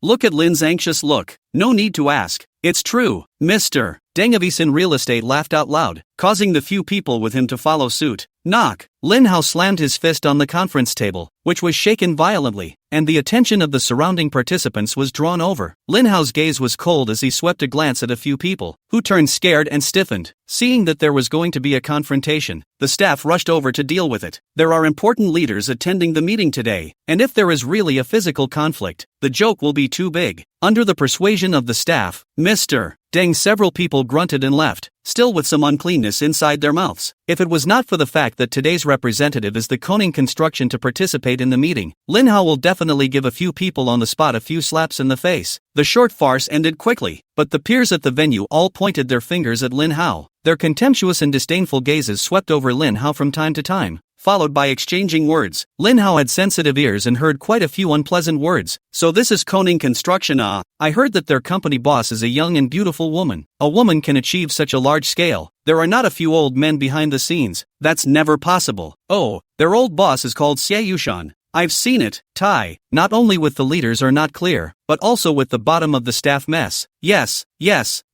Speaker 1: Look at Lin's anxious look. No need to ask. It's true, Mr. Dengavis in real estate laughed out loud, causing the few people with him to follow suit. Knock. Lin Hao slammed his fist on the conference table, which was shaken violently, and the attention of the surrounding participants was drawn over. Lin Hao's gaze was cold as he swept a glance at a few people, who turned scared and stiffened. Seeing that there was going to be a confrontation, the staff rushed over to deal with it. There are important leaders attending the meeting today, and if there is really a physical conflict, the joke will be too big. Under the persuasion of the staff, Mr. Deng, several people grunted and left, still with some uncleanness inside their mouths. If it was not for the fact that today's representative is the Koning construction to participate in the meeting, Lin Hao will definitely give a few people on the spot a few slaps in the face. The short farce ended quickly, but the peers at the venue all pointed their fingers at Lin Hao. Their contemptuous and disdainful gazes swept over Lin Hao from time to time, followed by exchanging words. Lin Hao had sensitive ears and heard quite a few unpleasant words. So this is Koning construction. I heard that their company boss is a young and beautiful woman. A woman can achieve such a large scale. There are not a few old men behind the scenes. That's never possible. Oh, their old boss is called Xie Yushan. I've seen it. Tai, not only with the leaders are not clear, but also with the bottom of the staff mess. Yes,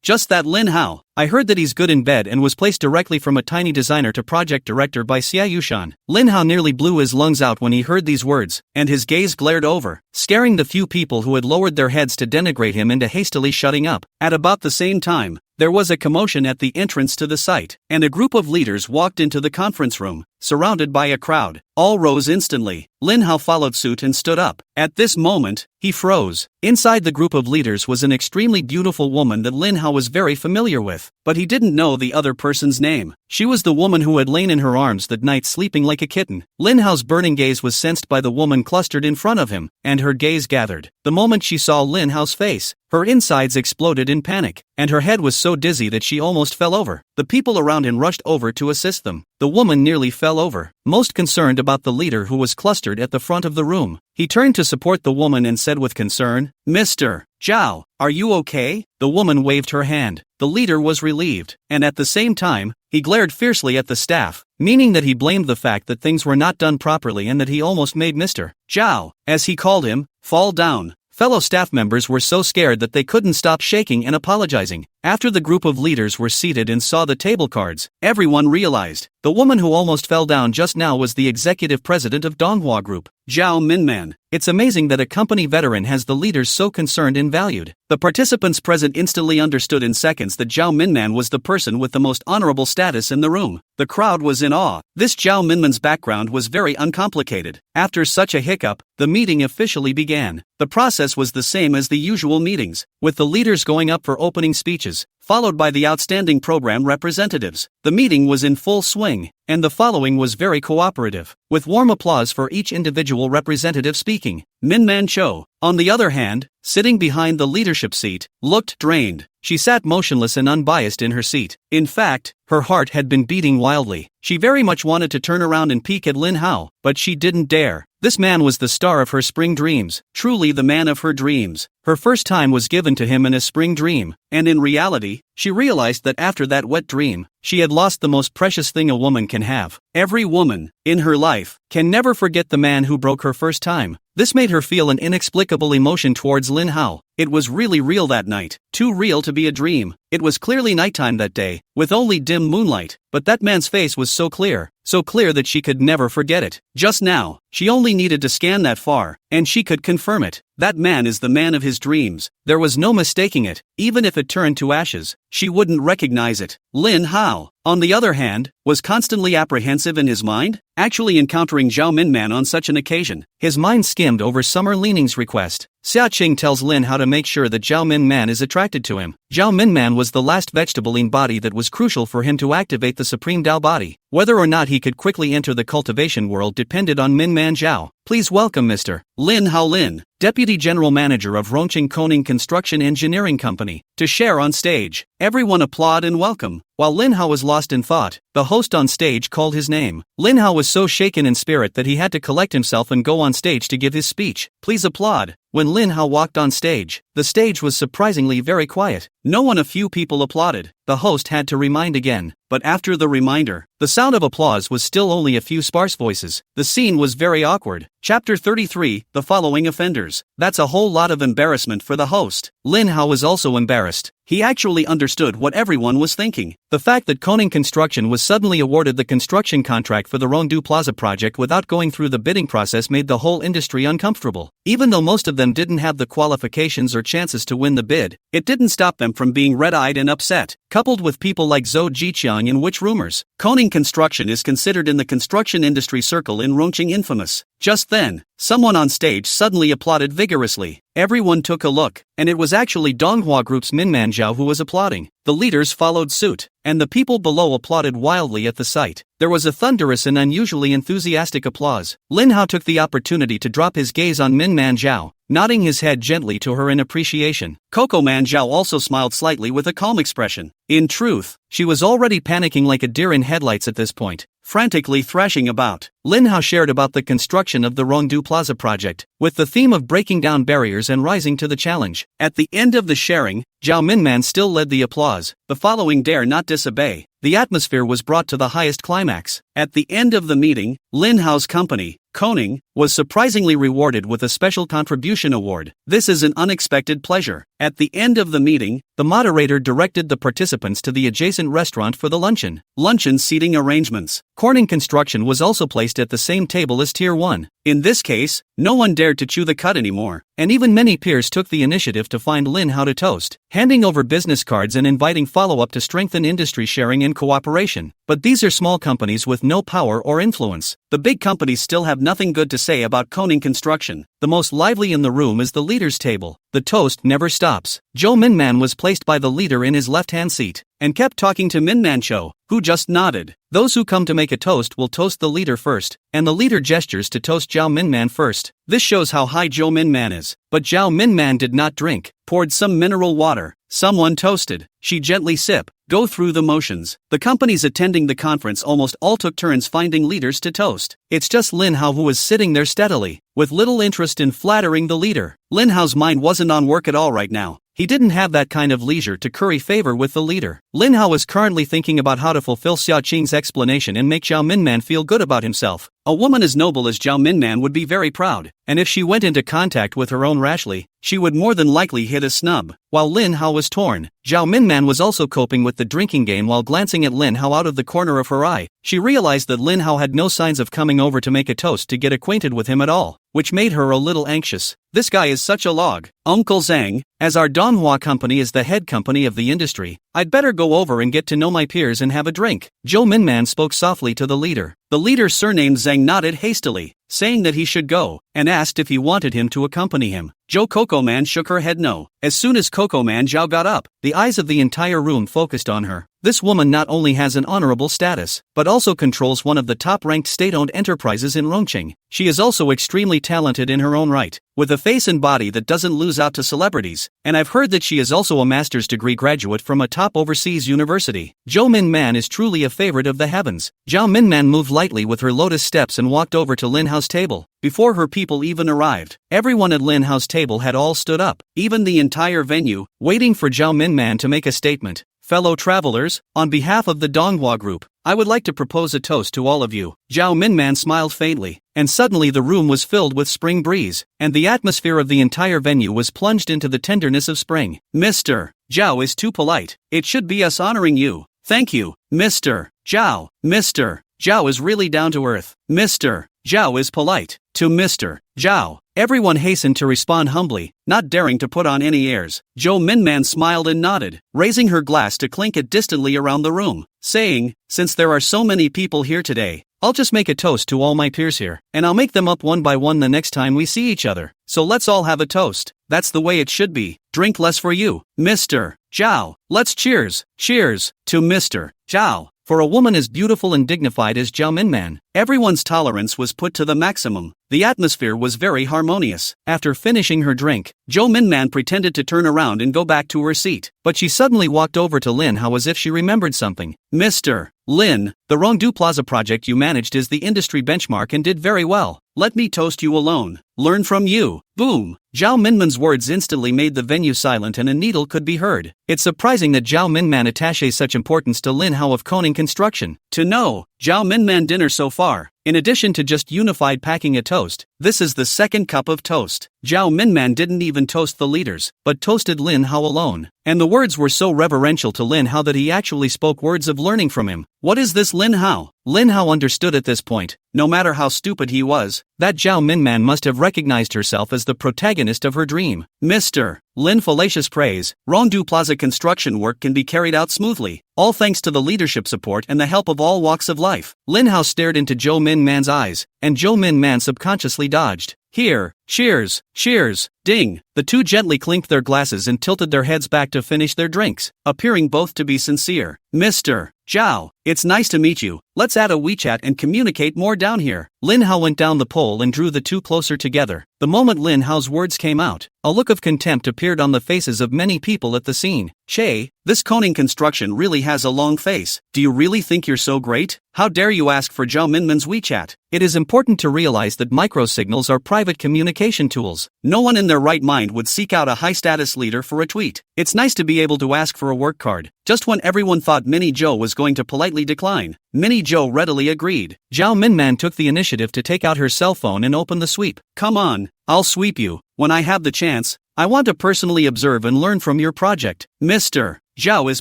Speaker 1: just that Lin Hao. I heard that he's good in bed and was placed directly from a tiny designer to project director by Xie Yushan. Lin Hao nearly blew his lungs out when he heard these words, and his gaze glared over, scaring the few people who had lowered their heads to denigrate him into hastily shutting up. At about the same time, there was a commotion at the entrance to the site, and a group of leaders walked into the conference room, surrounded by a crowd. All rose instantly. Lin Hao followed suit and stood up. At this moment, he froze. Inside the group of leaders was an extremely beautiful woman that Lin Hao was very familiar with, but he didn't know the other person's name. She was the woman who had lain in her arms that night sleeping like a kitten. Lin Hao's burning gaze was sensed by the woman clustered in front of him, and her gaze gathered. The moment she saw Lin Hao's face, her insides exploded in panic, and her head was so dizzy that she almost fell over. The people around him rushed over to assist them. The woman nearly fell over, most concerned about the leader who was clustered at the front of the room. He turned to support the woman and said with concern, "Mr. Zhao, are you okay?" The woman waved her hand. The leader was relieved, and at the same time, he glared fiercely at the staff, meaning that he blamed the fact that things were not done properly and that he almost made Mr. Zhao, as he called him, fall down. Fellow staff members were so scared that they couldn't stop shaking and apologizing. After the group of leaders were seated and saw the table cards, everyone realized the woman who almost fell down just now was the executive president of Donghua Group, Zhao Minman. It's amazing that a company veteran has the leaders so concerned and valued. The participants present instantly understood in seconds that Zhao Minman was the person with the most honorable status in the room. The crowd was in awe. This Zhao Minman's background was very uncomplicated. After such a hiccup, the meeting officially began. The process was the same as the usual meetings, with the leaders going up for opening speeches, followed by the outstanding program representatives. The meeting was in full swing, and the following was very cooperative, with warm applause for each individual representative speaking. Minman Cho, on the other hand, sitting behind the leadership seat, looked drained. She sat motionless and unbiased in her seat. In fact, her heart had been beating wildly. She very much wanted to turn around and peek at Lin Hao, but she didn't dare. This man was the star of her spring dreams, truly the man of her dreams. Her first time was given to him in a spring dream, and in reality, she realized that after that wet dream, she had lost the most precious thing a woman can have. Every woman, in her life, can never forget the man who broke her first time. This made her feel an inexplicable emotion towards Lin Hao. It was really real that night, too real to be a dream. It was clearly nighttime that day, with only dim moonlight, but that man's face was so clear that she could never forget it. Just now, she only needed to scan that far, and she could confirm it. That man is the man of his dreams. There was no mistaking it. Even if it turned to ashes, she wouldn't recognize it. Lin Hao. on the other hand, was constantly apprehensive in his mind, actually encountering Zhao Minman on such an occasion. His mind skimmed over Summer Leaning's request. Xia Qing tells Lin how to make sure that Zhao Minman is attracted to him. Zhao Minman was the last vegetable-ing body that was crucial for him to activate the Supreme Dao body. Whether or not he could quickly enter the cultivation world depended on Minman Zhao. Please welcome Mr. Lin Hao Lin, Deputy General Manager of Rongqing Koning Construction Engineering Company, to share on stage. Everyone applaud and welcome. While Lin Hao was lost in thought, the host on stage called his name. Lin Hao was so shaken in spirit that he had to collect himself and go on stage to give his speech. Please applaud. When Lin Hao walked on stage, the stage was surprisingly very quiet. A few people applauded. The host had to remind again, but after the reminder, the sound of applause was still only a few sparse voices. The scene was very awkward. Chapter 33, The Following Offenders. That's a whole lot of embarrassment for the host. Lin Hao was also embarrassed. He actually understood what everyone was thinking. The fact that Koning Construction was suddenly awarded the construction contract for the Rongdu Plaza project without going through the bidding process made the whole industry uncomfortable. Even though most of them didn't have the qualifications or chances to win the bid, it didn't stop them from being red-eyed and upset. Coupled with people like Zhou Jiqiang, in which rumors, Koning Construction is considered in the construction industry circle in Rongqing infamous. Just then, someone on stage suddenly applauded vigorously. Everyone took a look, and it was actually Donghua Group's Minman Zhao who was applauding. The leaders followed suit, and the people below applauded wildly at the sight. There was a thunderous and unusually enthusiastic applause. Lin Hao took the opportunity to drop his gaze on Minman Zhao, nodding his head gently to her in appreciation. Coco Man Zhao also smiled slightly with a calm expression. In truth, she was already panicking like a deer in headlights at this point, frantically thrashing about. Lin Hao shared about the construction of the Rongdu Plaza project, with the theme of breaking down barriers and rising to the challenge. At the end of the sharing, Zhao Minman still led the applause. The following dare not disobey. The atmosphere was brought to the highest climax. At the end of the meeting, Lin Hao's company, Koning, was surprisingly rewarded with a special contribution award. This is an unexpected pleasure. At the end of the meeting, the moderator directed the participants to the adjacent restaurant for the luncheon. Luncheon seating arrangements. Koning Construction was also placed at the same table as Tier 1. In this case, no one dared to chew the cud anymore, and even many peers took the initiative to find Lin Hao to toast, handing over business cards and inviting follow-up to strengthen industry sharing and cooperation. But these are small companies with no power or influence. The big companies still have nothing good to say about Koning Construction. The most lively in the room is the leader's table. The toast never stops. Zhou Minman was placed by the leader in his left-hand seat, and kept talking to Minman Zhou, who just nodded. Those who come to make a toast will toast the leader first, and the leader gestures to toast Zhao Minman first. This shows how high Zhou Minman is. But Zhao Minman did not drink, poured some mineral water. Someone toasted. She gently sipped, go through the motions. The companies attending the conference almost all took turns finding leaders to toast. It's just Lin Hao who was sitting there steadily, with little interest in flattering the leader. Lin Hao's mind wasn't on work at all right now. He didn't have that kind of leisure to curry favor with the leader. Lin Hao was currently thinking about how to fulfill Xia Qing's explanation and make Zhao Minman feel good about himself. A woman as noble as Zhao Minman would be very proud, and if she went into contact with her own rashly, she would more than likely hit a snub. While Lin Hao was torn, Zhao Minman was also coping with the drinking game while glancing at Lin Hao out of the corner of her eye. She realized that Lin Hao had no signs of coming over to make a toast to get acquainted with him at all, which made her a little anxious. This guy is such a log. Uncle Zhang, as our Donghua company is the head company of the industry, I'd better go over and get to know my peers and have a drink. Zhou Minman spoke softly to the leader. The leader surnamed Zhang nodded hastily, saying that he should go, and asked if he wanted him to accompany him. Zhou Coco Man shook her head no. As soon as Coco Man Zhao got up, the eyes of the entire room focused on her. This woman not only has an honorable status, but also controls one of the top-ranked state-owned enterprises in Rongqing. She is also extremely talented in her own right, with a face and body that doesn't lose out to celebrities, and I've heard that she is also a master's degree graduate from a top overseas university. Zhou Minman is truly a favorite of the heavens. Zhao Minman moved lightly with her lotus steps and walked over to Lin Hao's table. Before her people even arrived, everyone at Lin Hao's table had all stood up, even the entire venue, waiting for Zhao Minman to make a statement. Fellow travelers, on behalf of the Donghua Group, I would like to propose a toast to all of you. Zhao Minman smiled faintly, and suddenly the room was filled with spring breeze, and the atmosphere of the entire venue was plunged into the tenderness of spring. Mr. Zhao is too polite. It should be us honoring you. Thank you, Mr. Zhao. Mr. Zhao is really down to earth. Mr. Zhao is polite. To Mr. Zhao. Everyone hastened to respond humbly, not daring to put on any airs. Zhou Minman smiled and nodded, raising her glass to clink it distantly around the room, saying, "Since there are so many people here today, I'll just make a toast to all my peers here, and I'll make them up one by one the next time we see each other. So let's all have a toast. That's the way it should be. Drink less for you, Mr. Zhao. Let's cheers. Cheers to Mr. Zhao. For a woman as beautiful and dignified as Zhao Minman, everyone's tolerance was put to the maximum. The atmosphere was very harmonious. After finishing her drink, Zhou Minman pretended to turn around and go back to her seat, but she suddenly walked over to Lin Hao as if she remembered something. Mr. Lin, the Rongdu Plaza project you managed is the industry benchmark and did very well. Let me toast you alone. Learn from you. Boom. Zhao Minman's words instantly made the venue silent and a needle could be heard. It's surprising that Zhao Minman attaches such importance to Lin Hao of Koning Construction. To know Zhao Minman dinner so far, in addition to just unified packing a toast, this is the second cup of toast. Zhao Minman didn't even toast the leaders, but toasted Lin Hao alone. And the words were so reverential to Lin Hao that he actually spoke words of learning from him. What is this Lin Hao? Lin Hao understood at this point, no matter how stupid he was, that Zhao Minman must have recognized herself as the protagonist of her dream. Mr. Lin fallacious praise, Rongdu Plaza construction work can be carried out smoothly, all thanks to the leadership support and the help of all walks of life. Lin Hao stared into Zhou Minman's eyes, and Zhou Minman subconsciously dodged. Here, cheers, cheers, ding. The two gently clinked their glasses and tilted their heads back to finish their drinks, appearing both to be sincere. Mr. Zhao, it's nice to meet you. Let's add a WeChat and communicate more down here. Lin Hao went down the pole and drew the two closer together. The moment Lin Hao's words came out, a look of contempt appeared on the faces of many people at the scene. Che, this Koning Construction really has a long face. Do you really think you're so great? How dare you ask for Zhao Minman's WeChat? It is important to realize that microsignals are private communication tools. No one in their right mind would seek out a high-status leader for a tweet. It's nice to be able to ask for a work card. Just when everyone thought Mini Zhou was going to politely decline, Mini Zhou readily agreed. Zhao Minman took the initiative to take out her cell phone and open the sweep. Come on, I'll sweep you. When I have the chance, I want to personally observe and learn from your project. Mr. Zhao is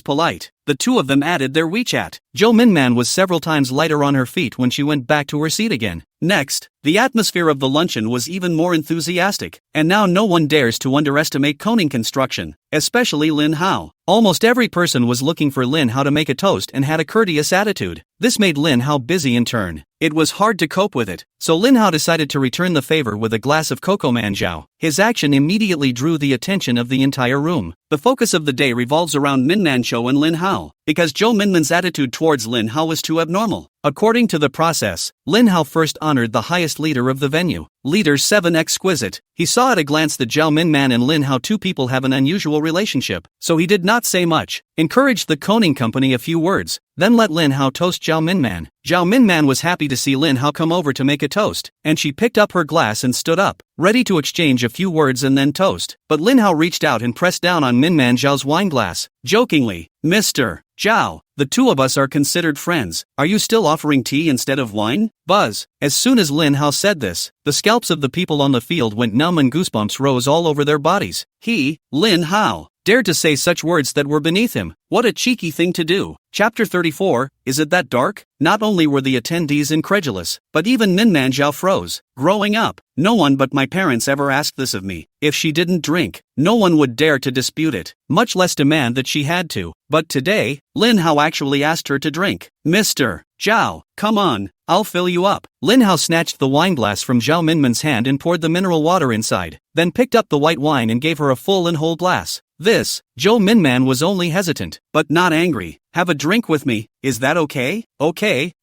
Speaker 1: polite. The two of them added their WeChat. Zhou Minman was several times lighter on her feet when she went back to her seat again. Next, the atmosphere of the luncheon was even more enthusiastic, and now no one dares to underestimate Koning Construction, especially Lin Hao. Almost every person was looking for Lin Hao to make a toast and had a courteous attitude. This made Lin Hao busy in turn. It was hard to cope with it, so Lin Hao decided to return the favor with a glass of Cocoa Manjiao. His action immediately drew the attention of the entire room. The focus of the day revolves around Minmanshou and Lin Hao, because Zhou Minman's attitude towards Lin Hao was too abnormal. According to the process, Lin Hao first honored the highest leader of the venue, Leader 7 Exquisite. He saw at a glance that Zhao Minman and Lin Hao two people have an unusual relationship, so he did not say much, encouraged the Koning Company a few words, then let Lin Hao toast Zhao Minman. Zhao Minman was happy to see Lin Hao come over to make a toast, and she picked up her glass and stood up, ready to exchange a few words and then toast. But Lin Hao reached out and pressed down on Minman Zhao's wine glass, jokingly. Mr. Zhao, the two of us are considered friends. Are you still offering tea instead of wine? Buzz. As soon as Lin Hao said this, the scalps of the people on the field went numb and goosebumps rose all over their bodies. He, Lin Hao, dared to say such words that were beneath him. What a cheeky thing to do. Chapter 34, Is it that dark? Not only were the attendees incredulous, but even Minman Zhao froze. Growing up, no one but my parents ever asked this of me. If she didn't drink, no one would dare to dispute it, much less demand that she had to. But today, Lin Hao actually asked her to drink. Mr. Zhao, come on, I'll fill you up. Lin Hao snatched the wine glass from Zhao Minman's hand and poured the mineral water inside, then picked up the white wine and gave her a full and whole glass. This, Zhou Minman was only hesitant, but not angry. Have a drink with me, is that okay? Okay.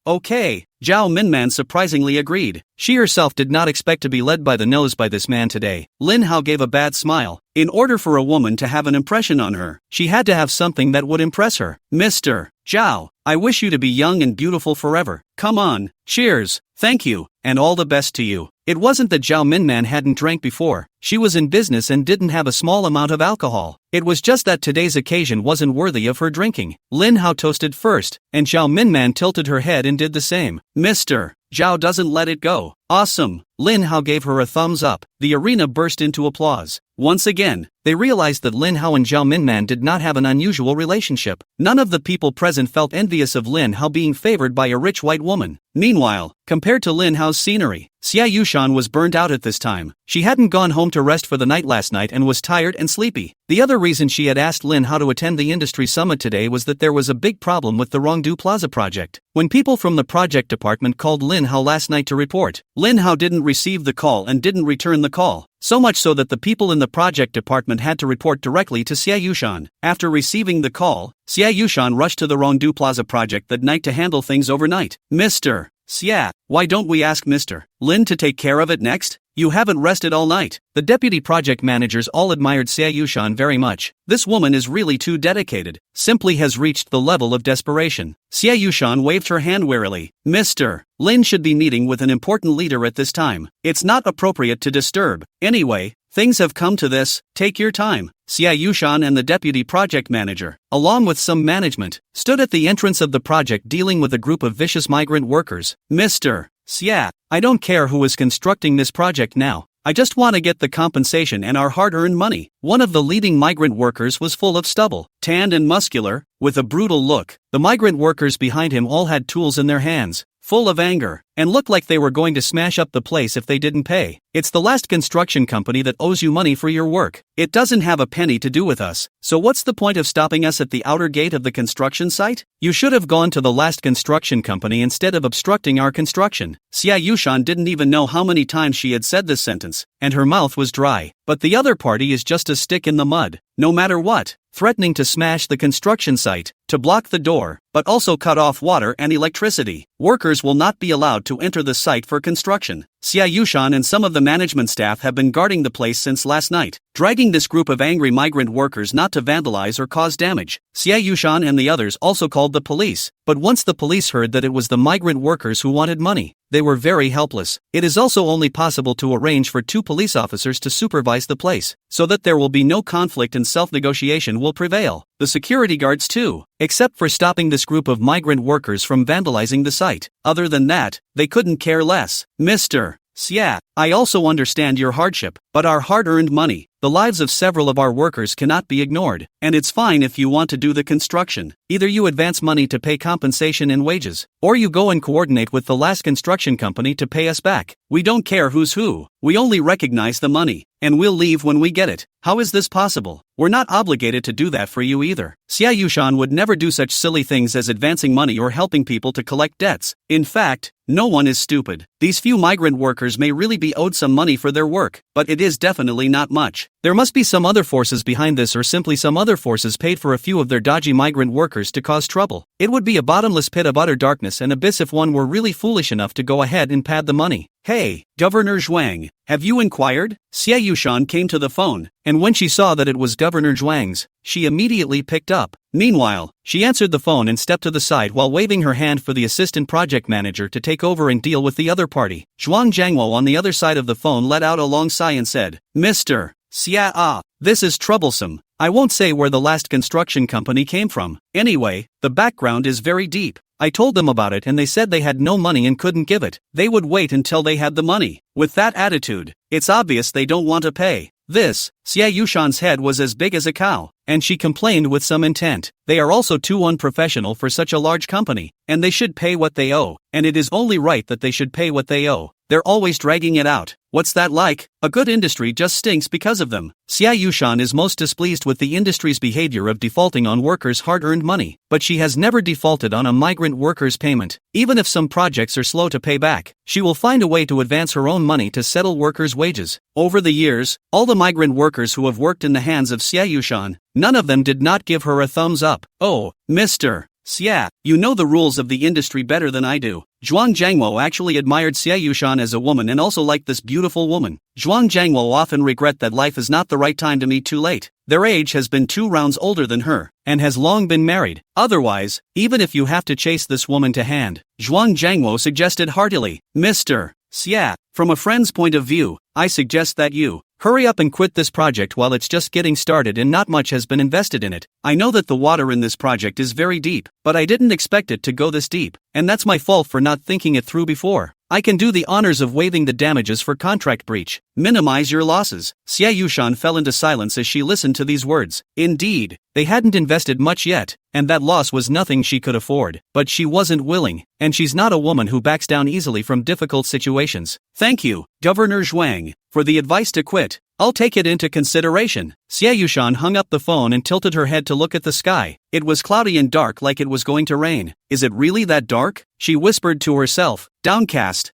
Speaker 1: Zhao Minman surprisingly agreed. She herself did not expect to be led by the nose by this man today. Lin Hao gave a bad smile. In order for a woman to have an impression on her, she had to have something that would impress her. Mr. Zhao, I wish you to be young and beautiful forever. Come on, cheers, thank you, and all the best to you. It wasn't that Zhao Minman hadn't drank before. She was in business and didn't have a small amount of alcohol. It was just that today's occasion wasn't worthy of her drinking. Lin Hao toasted first, and Zhao Minman tilted her head and did the same. Mr. Zhao doesn't let it go. Awesome. Lin Hao gave her a thumbs up. The arena burst into applause. Once again, they realized that Lin Hao and Zhao Minman did not have an unusual relationship. None of the people present felt envious of Lin Hao being favored by a rich white woman. Meanwhile, compared to Lin Hao's scenery, Xia Yushan was burnt out at this time. She hadn't gone home to rest for the night last night and was tired and sleepy. The other reason she had asked Lin Hao to attend the industry summit today was that there was a big problem with the Rongdu Plaza project. When people from the project department called Lin Hao last night to report, Lin Hao didn't receive the call and didn't return the call. So much so that the people in the project department had to report directly to Xia Yushan. After receiving the call, Xia Yushan rushed to the Rongdu Plaza project that night to handle things overnight. Mr. Xia, why don't we ask Mr. Lin to take care of it next? You haven't rested all night. The deputy project managers all admired Xia Yushan very much. This woman is really too dedicated, simply has reached the level of desperation. Xia Yushan waved her hand wearily. Mr. Lin should be meeting with an important leader at this time. It's not appropriate to disturb. Anyway, things have come to this, take your time. Xia Yushan and the deputy project manager, along with some management, stood at the entrance of the project dealing with a group of vicious migrant workers. Mr. Xia, I don't care who is constructing this project now. I just want to get the compensation and our hard-earned money. One of the leading migrant workers was full of stubble, tanned and muscular, with a brutal look. The migrant workers behind him all had tools in their hands, full of anger, and looked like they were going to smash up the place if they didn't pay. It's the last construction company that owes you money for your work. It doesn't have a penny to do with us, so what's the point of stopping us at the outer gate of the construction site? You should have gone to the last construction company instead of obstructing our construction. Xia Yushan didn't even know how many times she had said this sentence, and her mouth was dry. But the other party is just a stick in the mud, no matter what, threatening to smash the construction site, to block the door, but also cut off water and electricity. Workers will not be allowed to enter the site for construction. Xia Yushan and some of the management staff have been guarding the place since last night, dragging this group of angry migrant workers not to vandalize or cause damage. Xia Yushan and the others also called the police, but once the police heard that it was the migrant workers who wanted money, they were very helpless. It is also only possible to arrange for 2 police officers to supervise the place, so that there will be no conflict and self-negotiation will prevail. The security guards too, except for stopping this group of migrant workers from vandalizing the site. Other than that, they couldn't care less. Mr. Xia, I also understand your hardship, but our hard-earned money, the lives of several of our workers cannot be ignored, and it's fine if you want to do the construction. Either you advance money to pay compensation and wages, or you go and coordinate with the last construction company to pay us back. We don't care who's who, we only recognize the money, and we'll leave when we get it. How is this possible? We're not obligated to do that for you either. Xia Yushan would never do such silly things as advancing money or helping people to collect debts. In fact, no one is stupid. These few migrant workers may really be owed some money for their work, but it is definitely not much. There must be some other forces behind this, or simply some other forces paid for a few of their dodgy migrant workers to cause trouble. It would be a bottomless pit of utter darkness and abyss if one were really foolish enough to go ahead and pad the money. Hey, Governor Zhuang, have you inquired? Xia Yushan came to the phone, and when she saw that it was Governor Zhuang's, she immediately picked up. Meanwhile, she answered the phone and stepped to the side while waving her hand for the assistant project manager to take over and deal with the other party. Zhuang Jiangwo on the other side of the phone let out a long sigh and said, Mr. Xia, this is troublesome. I won't say where the last construction company came from. Anyway, the background is very deep. I told them about it and they said they had no money and couldn't give it. They would wait until they had the money. With that attitude, it's obvious they don't want to pay. This, Xia Yushan's head was as big as a cow, and she complained with some intent. They are also too unprofessional for such a large company, and they should pay what they owe, and it is only right that they should pay what they owe. They're always dragging it out. What's that like? A good industry just stinks because of them. Xia Yushan is most displeased with the industry's behavior of defaulting on workers' hard-earned money, but she has never defaulted on a migrant worker's payment. Even if some projects are slow to pay back, she will find a way to advance her own money to settle workers' wages. Over the years, all the migrant workers who have worked in the hands of Xia Yushan, none of them did not give her a thumbs up. Oh, Mr. Xia, you know the rules of the industry better than I do. Zhuang Jiangwo actually admired Xia Yushan as a woman and also liked this beautiful woman. Zhuang Jiangwo often regret that life is not the right time to meet too late. Their age has been 2 rounds older than her, and has long been married. Otherwise, even if you have to chase this woman to hand, Zhuang Jiangwo suggested heartily, Mr. Xia, from a friend's point of view, I suggest that you Hurry up and quit this project while it's just getting started and not much has been invested in it. I know that the water in this project is very deep, but I didn't expect it to go this deep, and that's my fault for not thinking it through before. I can do the honors of waiving the damages for contract breach. Minimize your losses. Xia Yushan fell into silence as she listened to these words. Indeed, they hadn't invested much yet, and that loss was nothing she could afford. But she wasn't willing, and she's not a woman who backs down easily from difficult situations. Thank you, Governor Zhuang, for the advice to quit. I'll take it into consideration. Xia Yushan hung up the phone and tilted her head to look at the sky. It was cloudy and dark like it was going to rain. Is it really that dark? She whispered to herself, downcast.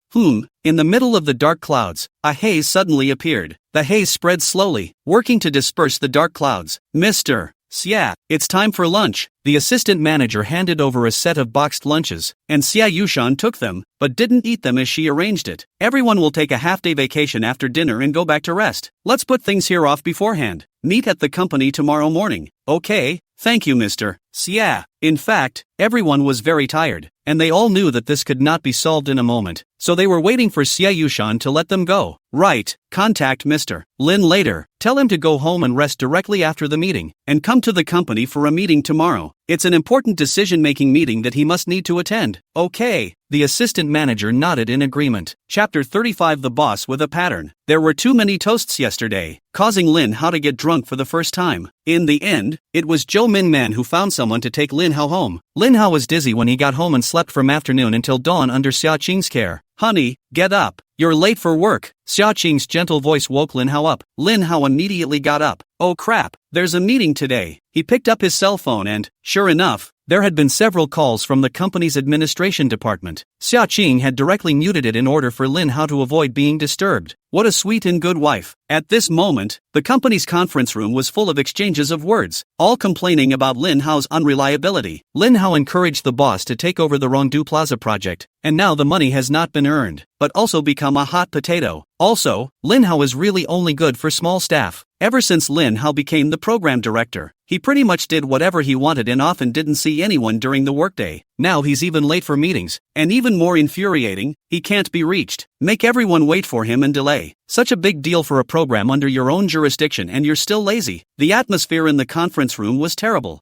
Speaker 1: In the middle of the dark clouds, a haze suddenly appeared. The haze spread slowly, working to disperse the dark clouds. Mr. Xia, it's time for lunch. The assistant manager handed over a set of boxed lunches, and Xia Yushan took them, but didn't eat them as she arranged it. Everyone will take a half-day vacation after dinner and go back to rest. Let's put things here off beforehand. Meet at the company tomorrow morning. Okay, thank you, Mr. Xia. In fact, everyone was very tired, and they all knew that this could not be solved in a moment, so they were waiting for Xia Yushan to let them go. Right, contact Mr. Lin later, tell him to go home and rest directly after the meeting, and come to the company for a meeting tomorrow. It's an important decision-making meeting that he must need to attend. Okay. The assistant manager nodded in agreement. Chapter 35 The Boss with a Pattern. There were too many toasts yesterday, causing Lin Hao to get drunk for the first time. In the end, it was Zhou Minman who found someone to take Lin Hao home. Lin Hao was dizzy when he got home and slept from afternoon until dawn under Xia Qing's care. Honey, get up. You're late for work. Xia Qing's gentle voice woke Lin Hao up. Lin Hao immediately got up. Oh crap, there's a meeting today. He picked up his cell phone and, sure enough, there had been several calls from the company's administration department. Xia Qing had directly muted it in order for Lin Hao to avoid being disturbed. What a sweet and good wife. At this moment, the company's conference room was full of exchanges of words, all complaining about Lin Hao's unreliability. Lin Hao encouraged the boss to take over the Rongdu Plaza project, and now the money has not been earned, but also become a hot potato. Also, Lin Hao is really only good for small staff. Ever since Lin Hao became the program director, he pretty much did whatever he wanted and often didn't see anyone during the workday. Now he's even late for meetings, and even more infuriating, he can't be reached. Make everyone wait for him and delay. Such a big deal for a program under your own jurisdiction and you're still lazy. The atmosphere in the conference room was terrible.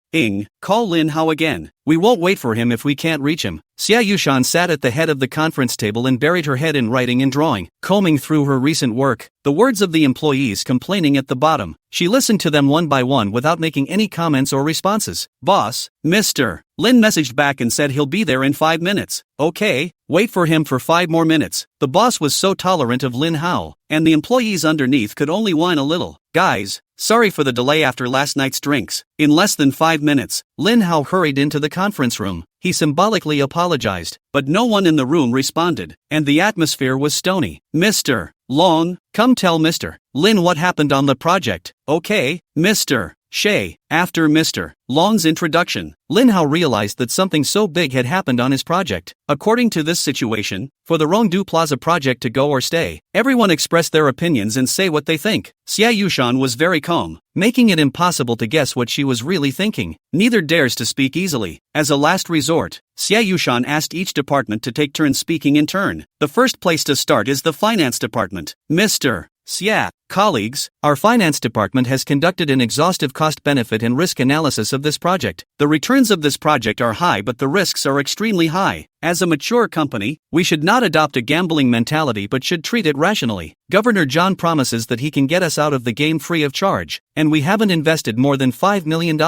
Speaker 1: Call Lin Hao again. We won't wait for him if we can't reach him. Xia Yushan sat at the head of the conference table and buried her head in writing and drawing, combing through her recent work, the words of the employees complaining at the bottom. She listened to them one by one without making any comments or responses. Boss, Mr. Lin messaged back and said he'll be there in 5 minutes. Okay, wait for him for 5 more minutes. The boss was so tolerant of Lin Hao, and the employees underneath could only whine a little. Guys, sorry for the delay after last night's drinks. In less than 5 minutes, Lin Hao hurried into the conference room. He symbolically apologized, but no one in the room responded, and the atmosphere was stony. Mr. Long, come tell Mr. Lin what happened on the project. Okay, Mr. Shay. After Mr. Long's introduction, Lin Hao realized that something so big had happened on his project. According to this situation, for the Rongdu Plaza project to go or stay, everyone expressed their opinions and say what they think. Xia Yushan was very calm, making it impossible to guess what she was really thinking. Neither dares to speak easily. As a last resort, Xia Yushan asked each department to take turns speaking in turn. The first place to start is the finance department. Mr. Xia, colleagues, our finance department has conducted an exhaustive cost-benefit and risk analysis of this project. The returns of this project are high but the risks are extremely high. As a mature company, we should not adopt a gambling mentality but should treat it rationally. Governor John promises that he can get us out of the game free of charge, and we haven't invested more than $5 million.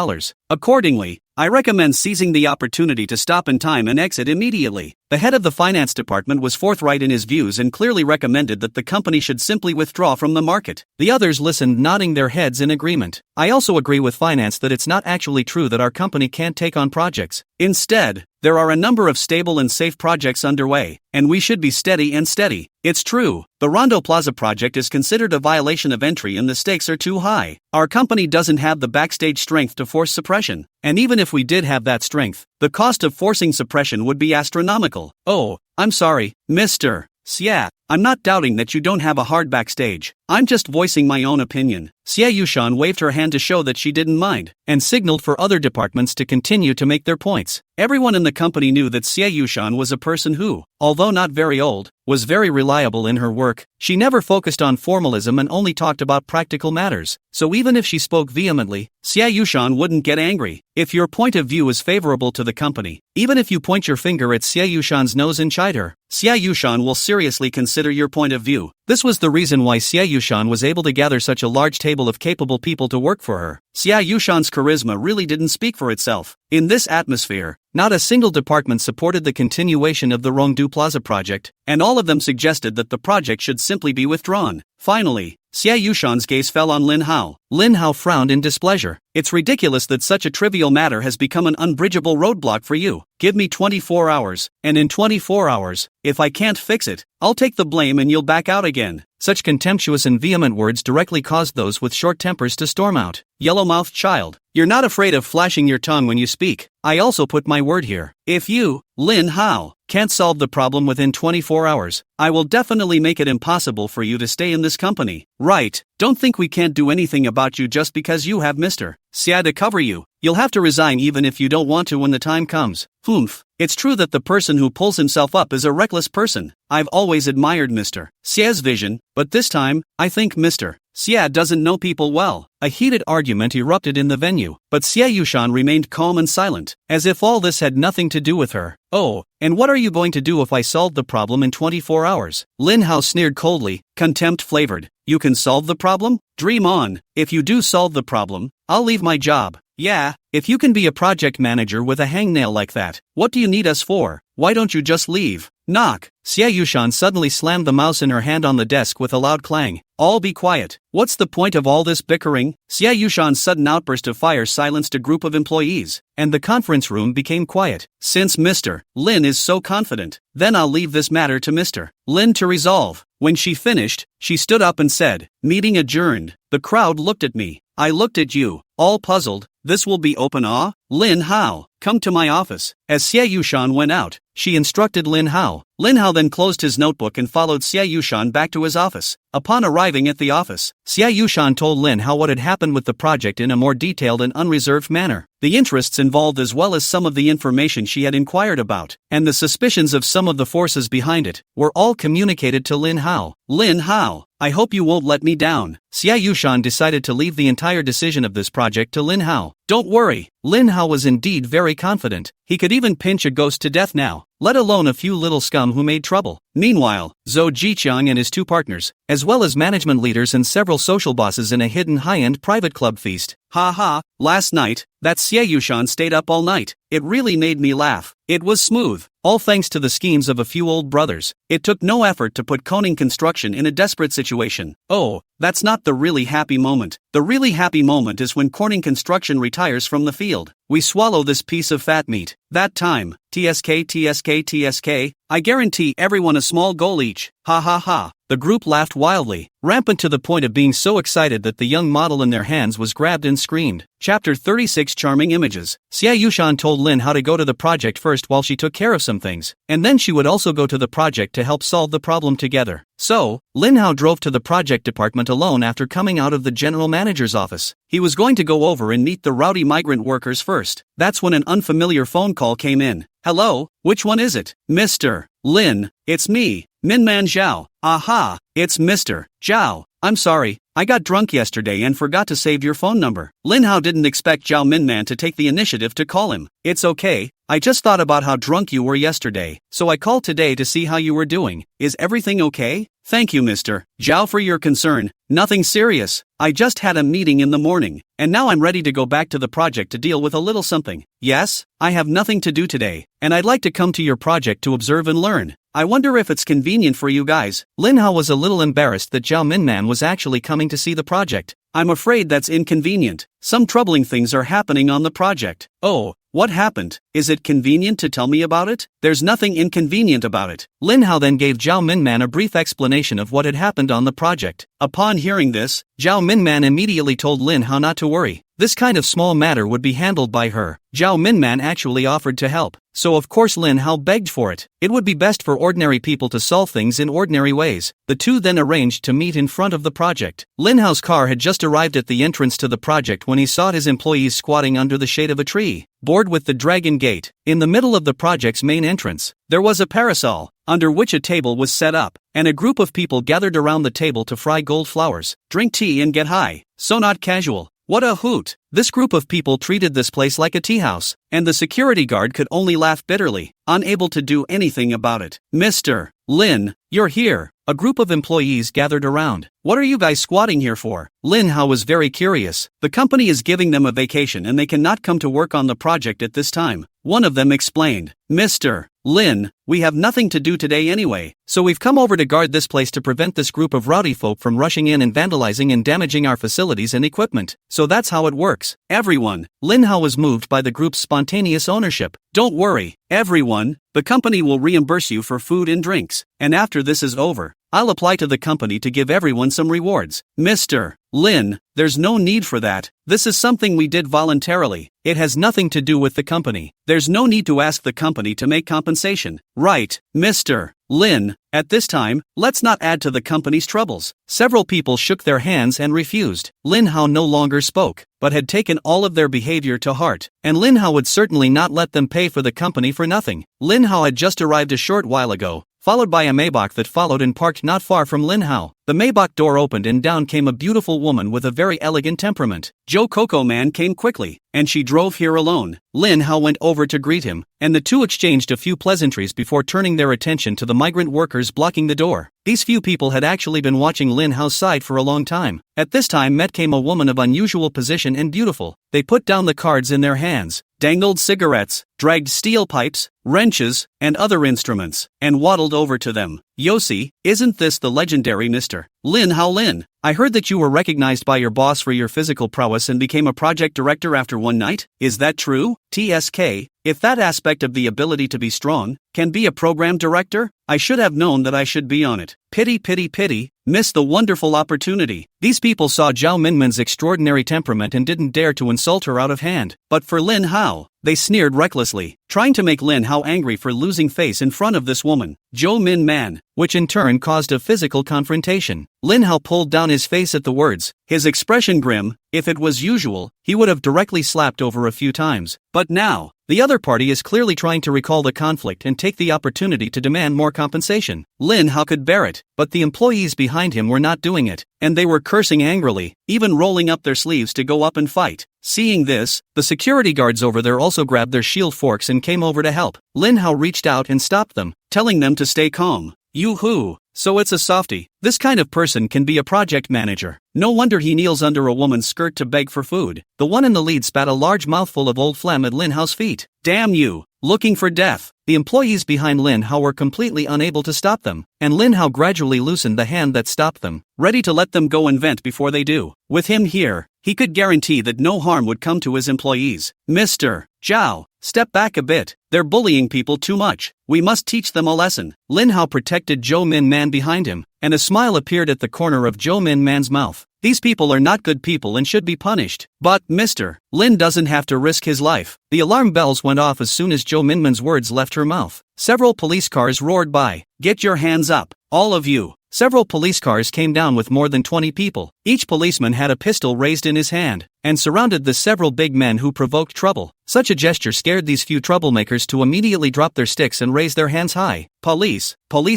Speaker 1: Accordingly, I recommend seizing the opportunity to stop in time and exit immediately. The head of the finance department was forthright in his views and clearly recommended that the company should simply withdraw from the market. The others listened, nodding their heads in agreement. I also agree with finance that it's not actually true that our company can't take on projects. Instead, there are a number of stable and safe projects underway, and we should be steady and steady. It's true, the Rondo Plaza project is considered a violation of entry and the stakes are too high. Our company doesn't have the backstage strength to force suppression, and even if we did have that strength, the cost of forcing suppression would be astronomical. Oh, I'm sorry, Mr. Xia, I'm not doubting that you don't have a hard backstage. I'm just voicing my own opinion. Xia Yushan waved her hand to show that she didn't mind, and signaled for other departments to continue to make their points. Everyone in the company knew that Xia Yushan was a person who, although not very old, was very reliable in her work. She never focused on formalism and only talked about practical matters, so even if she spoke vehemently, Xia Yushan wouldn't get angry. If your point of view is favorable to the company, even if you point your finger at Xia Yushan's nose and chide her, Xia Yushan will seriously consider your point of view. This was the reason why Xia Yushan was able to gather such a large table of capable people to work for her. Xia Yushan's charisma really didn't speak for itself. In this atmosphere, not a single department supported the continuation of the Rongdu Plaza project, and all of them suggested that the project should simply be withdrawn. Finally, Xia Yushan's gaze fell on Lin Hao. Lin Hao frowned in displeasure. It's ridiculous that such a trivial matter has become an unbridgeable roadblock for you. Give me 24 hours, and in 24 hours, if I can't fix it, I'll take the blame and you'll back out again. Such contemptuous and vehement words directly caused those with short tempers to storm out. Yellow-mouthed child, you're not afraid of flashing your tongue when you speak. I also put my word here. If you, Lin Hao, can't solve the problem within 24 hours, I will definitely make it impossible for you to stay in this company. Right, don't think we can't do anything about you just because you have Mr. Xia to cover you. You'll have to resign even if you don't want to when the time comes. Humph. It's true that the person who pulls himself up is a reckless person. I've always admired Mr. Xia's vision, but this time, I think Mr. Xia doesn't know people well. A heated argument erupted in the venue, but Xia Yushan remained calm and silent, as if all this had nothing to do with her. Oh, and what are you going to do if I solve the problem in 24 hours? Lin Hao sneered coldly, contempt flavored. You can solve the problem? Dream on. If you do solve the problem, I'll leave my job. Yeah, if you can be a project manager with a hangnail like that, what do you need us for? Why don't you just leave? Knock. Xia Yushan suddenly slammed the mouse in her hand on the desk with a loud clang. All be quiet. What's the point of all this bickering? Xia Yushan's sudden outburst of fire silenced a group of employees, and the conference room became quiet. Since Mr. Lin is so confident, then I'll leave this matter to Mr. Lin to resolve. When she finished, she stood up and said, meeting adjourned. The crowd looked at me. I looked at you, all puzzled. This will be open awe? Lin Hao, come to my office. As Xia Yushan went out, she instructed Lin Hao. Lin Hao then closed his notebook and followed Xia Yushan back to his office. Upon arriving at the office, Xia Yushan told Lin Hao what had happened with the project in a more detailed and unreserved manner. The interests involved as well as some of the information she had inquired about, and the suspicions of some of the forces behind it, were all communicated to Lin Hao. Lin Hao, I hope you won't let me down. Xia Yushan decided to leave the entire decision of this project to Lin Hao. Don't worry, Lin Hao was indeed very confident. He could even pinch a ghost to death now, let alone a few little scum who made trouble. Meanwhile, Zhou Jiqiang and his two partners, as well as management leaders and several social bosses in a hidden high-end private club feast. Ha, last night, that Xia Yushan stayed up all night. It really made me laugh. It was smooth, all thanks to the schemes of a few old brothers. It took no effort to put Koning Construction in a desperate situation. Oh, that's not the really happy moment. The really happy moment is when Koning Construction retires from the field. We swallow this piece of fat meat. That time, TSK, I guarantee everyone a small goal each. Ha. The group laughed wildly, rampant to the point of being so excited that the young model in their hands was grabbed and screamed. Chapter 36 Charming Images. Xia Yushan told Lin how to go to the project first while she took care of some things, and then she would also go to the project to help solve the problem together. So, Lin Hao drove to the project department alone after coming out of the general manager's office. He was going to go over and meet the rowdy migrant workers first. That's when an unfamiliar phone call came in. Hello, which one is it? Mr. Lin, it's me, Minman Zhao. Aha, it's Mr. Zhao. I'm sorry, I got drunk yesterday and forgot to save your phone number. Lin Hao didn't expect Zhao Minman to take the initiative to call him. It's okay, I just thought about how drunk you were yesterday, so I called today to see how you were doing. Is everything okay? Thank you, Mr. Zhao, for your concern. Nothing serious. I just had a meeting in the morning, and now I'm ready to go back to the project to deal with a little something. Yes, I have nothing to do today, and I'd like to come to your project to observe and learn. I wonder if it's convenient for you guys. Lin Hao was a little embarrassed that Zhao Minman was actually coming to see the project. I'm afraid that's inconvenient. Some troubling things are happening on the project. Oh, what happened? Is it convenient to tell me about it? There's nothing inconvenient about it. Lin Hao then gave Zhao Minman a brief explanation of what had happened on the project. Upon hearing this, Zhao Minman immediately told Lin Hao not to worry. This kind of small matter would be handled by her. Zhao Minman actually offered to help, so of course Lin Hao begged for it. It would be best for ordinary people to solve things in ordinary ways. The two then arranged to meet in front of the project. Lin Hao's car had just arrived at the entrance to the project when he saw his employees squatting under the shade of a tree, bored with the dragon gate. In the middle of the project's main entrance, there was a parasol. under which a table was set up, and a group of people gathered around the table to fry gold flowers, drink tea and get high. So not casual. What a hoot! This group of people treated this place like a tea house, and the security guard could only laugh bitterly, unable to do anything about it. Mr. Lin, you're here. A group of employees gathered around. What are you guys squatting here for? Lin Hao was very curious. The company is giving them a vacation and they cannot come to work on the project at this time. One of them explained, Mr. Lin, we have nothing to do today anyway, so we've come over to guard this place to prevent this group of rowdy folk from rushing in and vandalizing and damaging our facilities and equipment. So that's how it works. Everyone. Lin Hao was moved by the group's spontaneous ownership. Don't worry, everyone, the company will reimburse you for food and drinks, and after this is over, I'll apply to the company to give everyone some rewards. Mr. Lin, there's no need for that. This is something we did voluntarily. It has nothing to do with the company. There's no need to ask the company to make compensation. Right, Mr. Lin, at this time, let's not add to the company's troubles. Several people shook their hands and refused. Lin Hao no longer spoke, but had taken all of their behavior to heart, and Lin Hao would certainly not let them pay for the company for nothing. Lin Hao had just arrived a short while ago, followed by a Maybach that followed and parked not far from Lin Hao. The Maybach door opened and down came a beautiful woman with a very elegant temperament. Joe Coco Man came quickly, and she drove here alone. Lin Hao went over to greet him, and the two exchanged a few pleasantries before turning their attention to the migrant workers blocking the door. These few people had actually been watching Lin Hao's side for a long time. At this time came a woman of unusual position and beautiful. They put down the cards in their hands, dangled cigarettes, dragged steel pipes, wrenches, and other instruments, and waddled over to them. Yossi, isn't this the legendary Mr. Lin Hao Lin? I heard that you were recognized by your boss for your physical prowess and became a project director after one night? Is that true? TSK, if that aspect of the ability to be strong can be a program director, I should have known that I should be on it. Pity, missed the wonderful opportunity. These people saw Zhao Minmin's extraordinary temperament and didn't dare to insult her out of hand. But for Lin Hao, they sneered recklessly, trying to make Lin Hao angry for losing face in front of this woman, Zhou Min Man, which in turn caused a physical confrontation. Lin Hao pulled down his face at the words, his expression grim. If it was usual, he would have directly slapped over a few times. But now, the other party is clearly trying to recall the conflict and take the opportunity to demand more compensation. Lin Hao could bear it, but the employees behind him were not doing it, and they were cursing angrily, even rolling up their sleeves to go up and fight. Seeing this, the security guards over there also grabbed their shield forks and came over to help. Lin Hao reached out and stopped them, telling them to stay calm. Yoo-hoo! So it's a softie. This kind of person can be a project manager. No wonder he kneels under a woman's skirt to beg for food. The one in the lead spat a large mouthful of old phlegm at Lin Hao's feet. Damn you! Looking for death. The employees behind Lin Hao were completely unable to stop them, and Lin Hao gradually loosened the hand that stopped them, ready to let them go and vent before they do. With him here, he could guarantee that no harm would come to his employees. Mr. Zhao, step back a bit. They're bullying people too much. We must teach them a lesson. Lin Hao protected Zhou Min Man behind him, and a smile appeared at the corner of Zhou Min Man's mouth. These people are not good people and should be punished. But, Mr. Lin doesn't have to risk his life. The alarm bells went off as soon as Zhou Minman's words left her mouth. Several police cars roared by. Get your hands up, all of you. Several police cars came down with more than 20 people. Each policeman had a pistol raised in his hand, and surrounded the several big men who provoked trouble. Such a gesture scared these few troublemakers to immediately drop their sticks and raise their hands high. Police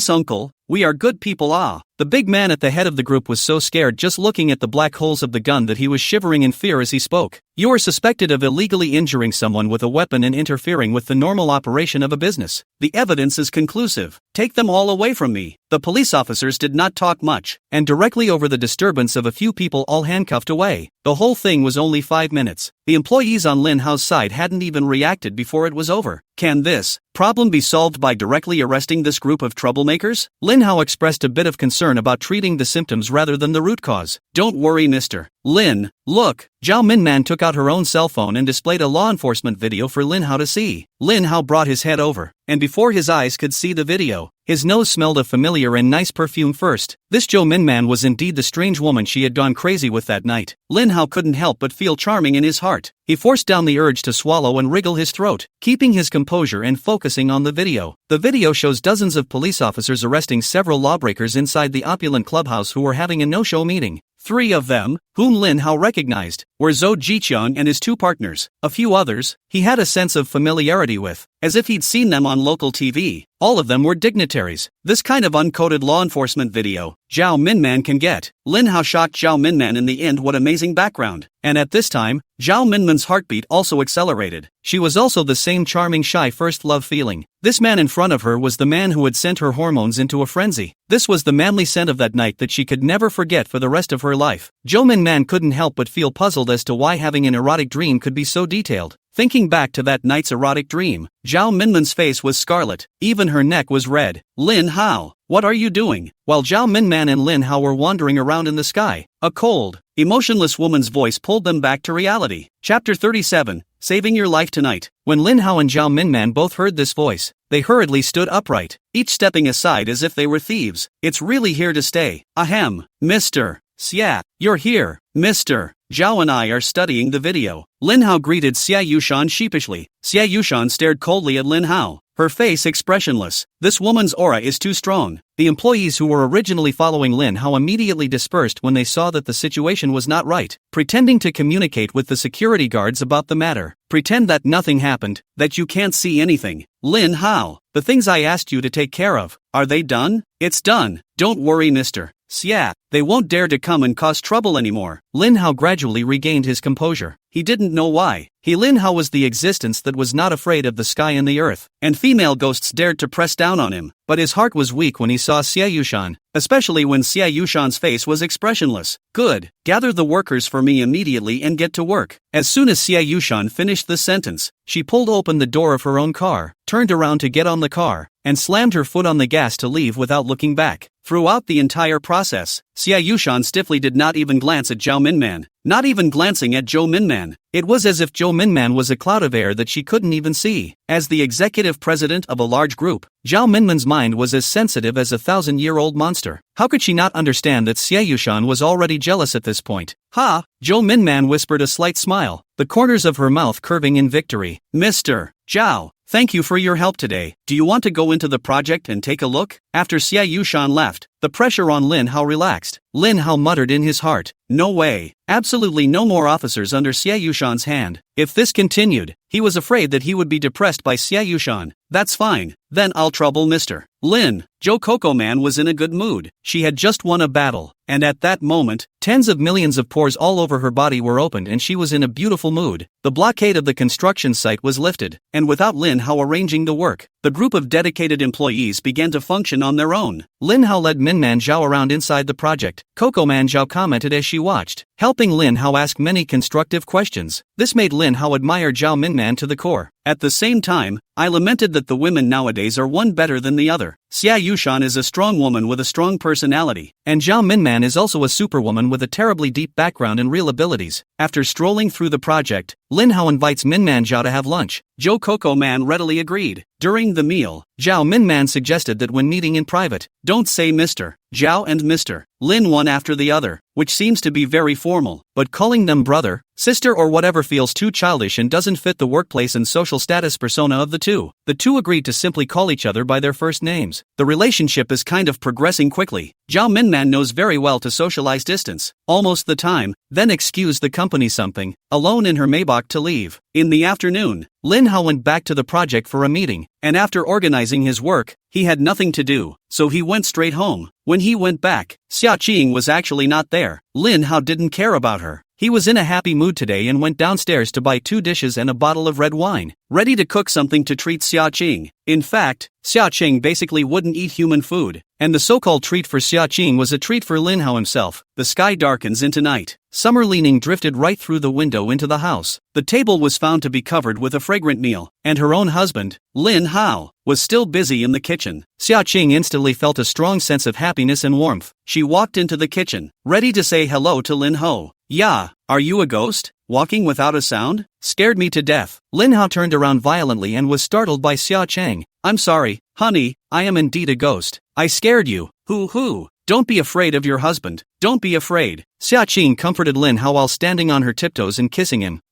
Speaker 1: uncle, we are good people The big man at the head of the group was so scared just looking at the black holes of the gun that he was shivering in fear as he spoke. You are suspected of illegally injuring someone with a weapon and interfering with the normal operation of a business. The evidence is conclusive. Take them all away from me. The police officers did not talk much, and directly over the disturbance of a few people all handcuffed away. The whole thing was only 5 minutes. The employees on Lin Hao's side hadn't even reacted before it was over. Can this problem be solved by directly arresting this group of troublemakers? Lin Hao expressed a bit of concern about treating the symptoms rather than the root cause. Don't worry, Mr. Lin. Look, Zhao Minman took out her own cell phone and displayed a law enforcement video for Lin Hao to see. Lin Hao brought his head over, and before his eyes could see the video, his nose smelled of familiar and nice perfume first. This Zhou Minman was indeed the strange woman she had gone crazy with that night. Lin Hao couldn't help but feel charming in his heart. He forced down the urge to swallow and wriggle his throat, keeping his composure and focusing on the video. The video shows dozens of police officers arresting several lawbreakers inside the opulent clubhouse who were having a no-show meeting. 3 of them, whom Lin Hao recognized, were Zhou Jiqiang and his two partners. A few others, he had a sense of familiarity with, as if he'd seen them on local TV. All of them were dignitaries. This kind of uncoded law enforcement video, Zhao Minman can get. Lin Hao shocked Zhao Minman in the end. What amazing background. And at this time, Zhao Minman's heartbeat also accelerated. She was also the same charming shy first love feeling. This man in front of her was the man who had sent her hormones into a frenzy. This was the manly scent of that night that she could never forget for the rest of her life. Zhou Minman couldn't help but feel puzzled as to why having an erotic dream could be so detailed. Thinking back to that night's erotic dream, Zhao Minman's face was scarlet, even her neck was red. Lin Hao, what are you doing? While Zhao Minman and Lin Hao were wandering around in the sky, a cold, emotionless woman's voice pulled them back to reality. Chapter 37, Saving Your Life Tonight. When Lin Hao and Zhao Minman both heard this voice, they hurriedly stood upright, each stepping aside as if they were thieves. It's really here to stay. Ahem, Mr. Xia, you're here, Mr. Zhao and I are studying the video. Lin Hao greeted Xia Yushan sheepishly. Xia Yushan stared coldly at Lin Hao, her face expressionless. This woman's aura is too strong. The employees who were originally following Lin Hao immediately dispersed when they saw that the situation was not right, pretending to communicate with the security guards about the matter. Pretend that nothing happened, that you can't see anything. Lin Hao, the things I asked you to take care of, are they done? It's done. Don't worry, Mr. Xia, they won't dare to come and cause trouble anymore. Lin Hao gradually regained his composure. He didn't know why. Lin Hao was the existence that was not afraid of the sky and the earth, and female ghosts dared to press down on him. But his heart was weak when he saw Xia Yushan, especially when Xia Yushan's face was expressionless. Good, gather the workers for me immediately and get to work. As soon as Xia Yushan finished the sentence, she pulled open the door of her own car, turned around to get on the car, and slammed her foot on the gas to leave without looking back. Throughout the entire process, Xia Yushan stiffly did not even glance at Zhao Minman, not even glancing at Zhou Minman. It was as if Zhou Minman was a cloud of air that she couldn't even see. As the executive president of a large group, Zhao Minman's mind was as sensitive as a 1,000-year-old monster. How could she not understand that Xia Yushan was already jealous at this point? Ha! Zhou Minman whispered a slight smile, the corners of her mouth curving in victory. Mr. Zhao, thank you for your help today. Do you want to go into the project and take a look? After Xia Yushan left, the pressure on Lin Hao relaxed. Lin Hao muttered in his heart, no way. Absolutely no more officers under Xia Yushan's hand. If this continued, he was afraid that he would be depressed by Xia Yushan. That's fine. Then I'll trouble Mr. Lin. Zhou Coco Man was in a good mood. She had just won a battle, and at that moment, tens of millions of pores all over her body were opened and she was in a beautiful mood. The blockade of the construction site was lifted, and without Lin Hao arranging the work, the group of dedicated employees began to function on their own. Lin Hao led Minman Zhao around inside the project. Coco Man Zhao commented as she watched, helping Lin Hao ask many constructive questions. This made Lin Hao admire Zhao Minman to the core. At the same time, I lamented that the women nowadays are one better than the other. Xia Yushan is a strong woman with a strong personality, and Zhao Minman is also a superwoman with a terribly deep background and real abilities. After strolling through the project, Lin Hao invites Minman Zhao to have lunch. Zhou Coco Man readily agreed. During the meal, Zhao Minman suggested that when meeting in private, don't say Mr. Zhao and Mr. Lin one after the other, which seems to be very formal, but calling them brother, sister or whatever feels too childish and doesn't fit the workplace and social status persona of the two. The two agreed to simply call each other by their first names. The relationship is kind of progressing quickly. Zhao Minman knows very well to socialize distance, almost the time, then excuse the company something, alone in her Maybach to leave. In the afternoon, Lin Hao went back to the project for a meeting, and after organizing his work, he had nothing to do, so he went straight home. When he went back, Xia Qing was actually not there. Lin Hao didn't care about her. He was in a happy mood today and went downstairs to buy 2 dishes and a bottle of red wine, ready to cook something to treat Xia Qing. In fact, Xia Qing basically wouldn't eat human food, and the so-called treat for Xia Qing was a treat for Lin Hao himself. The sky darkens into night. Summer leaning drifted right through the window into the house. The table was found to be covered with a fragrant meal, and her own husband, Lin Hao, was still busy in the kitchen. Xia Qing instantly felt a strong sense of happiness and warmth. She walked into the kitchen, ready to say hello to Lin Hao. Yeah, are you a ghost? Walking without a sound? Scared me to death. Lin Hao turned around violently and was startled by Xia Qing. I'm sorry, honey, I am indeed a ghost. I scared you. Hoo hoo. Don't be afraid of your husband. Don't be afraid. Xia Qing comforted Lin Hao while standing on her tiptoes and kissing him.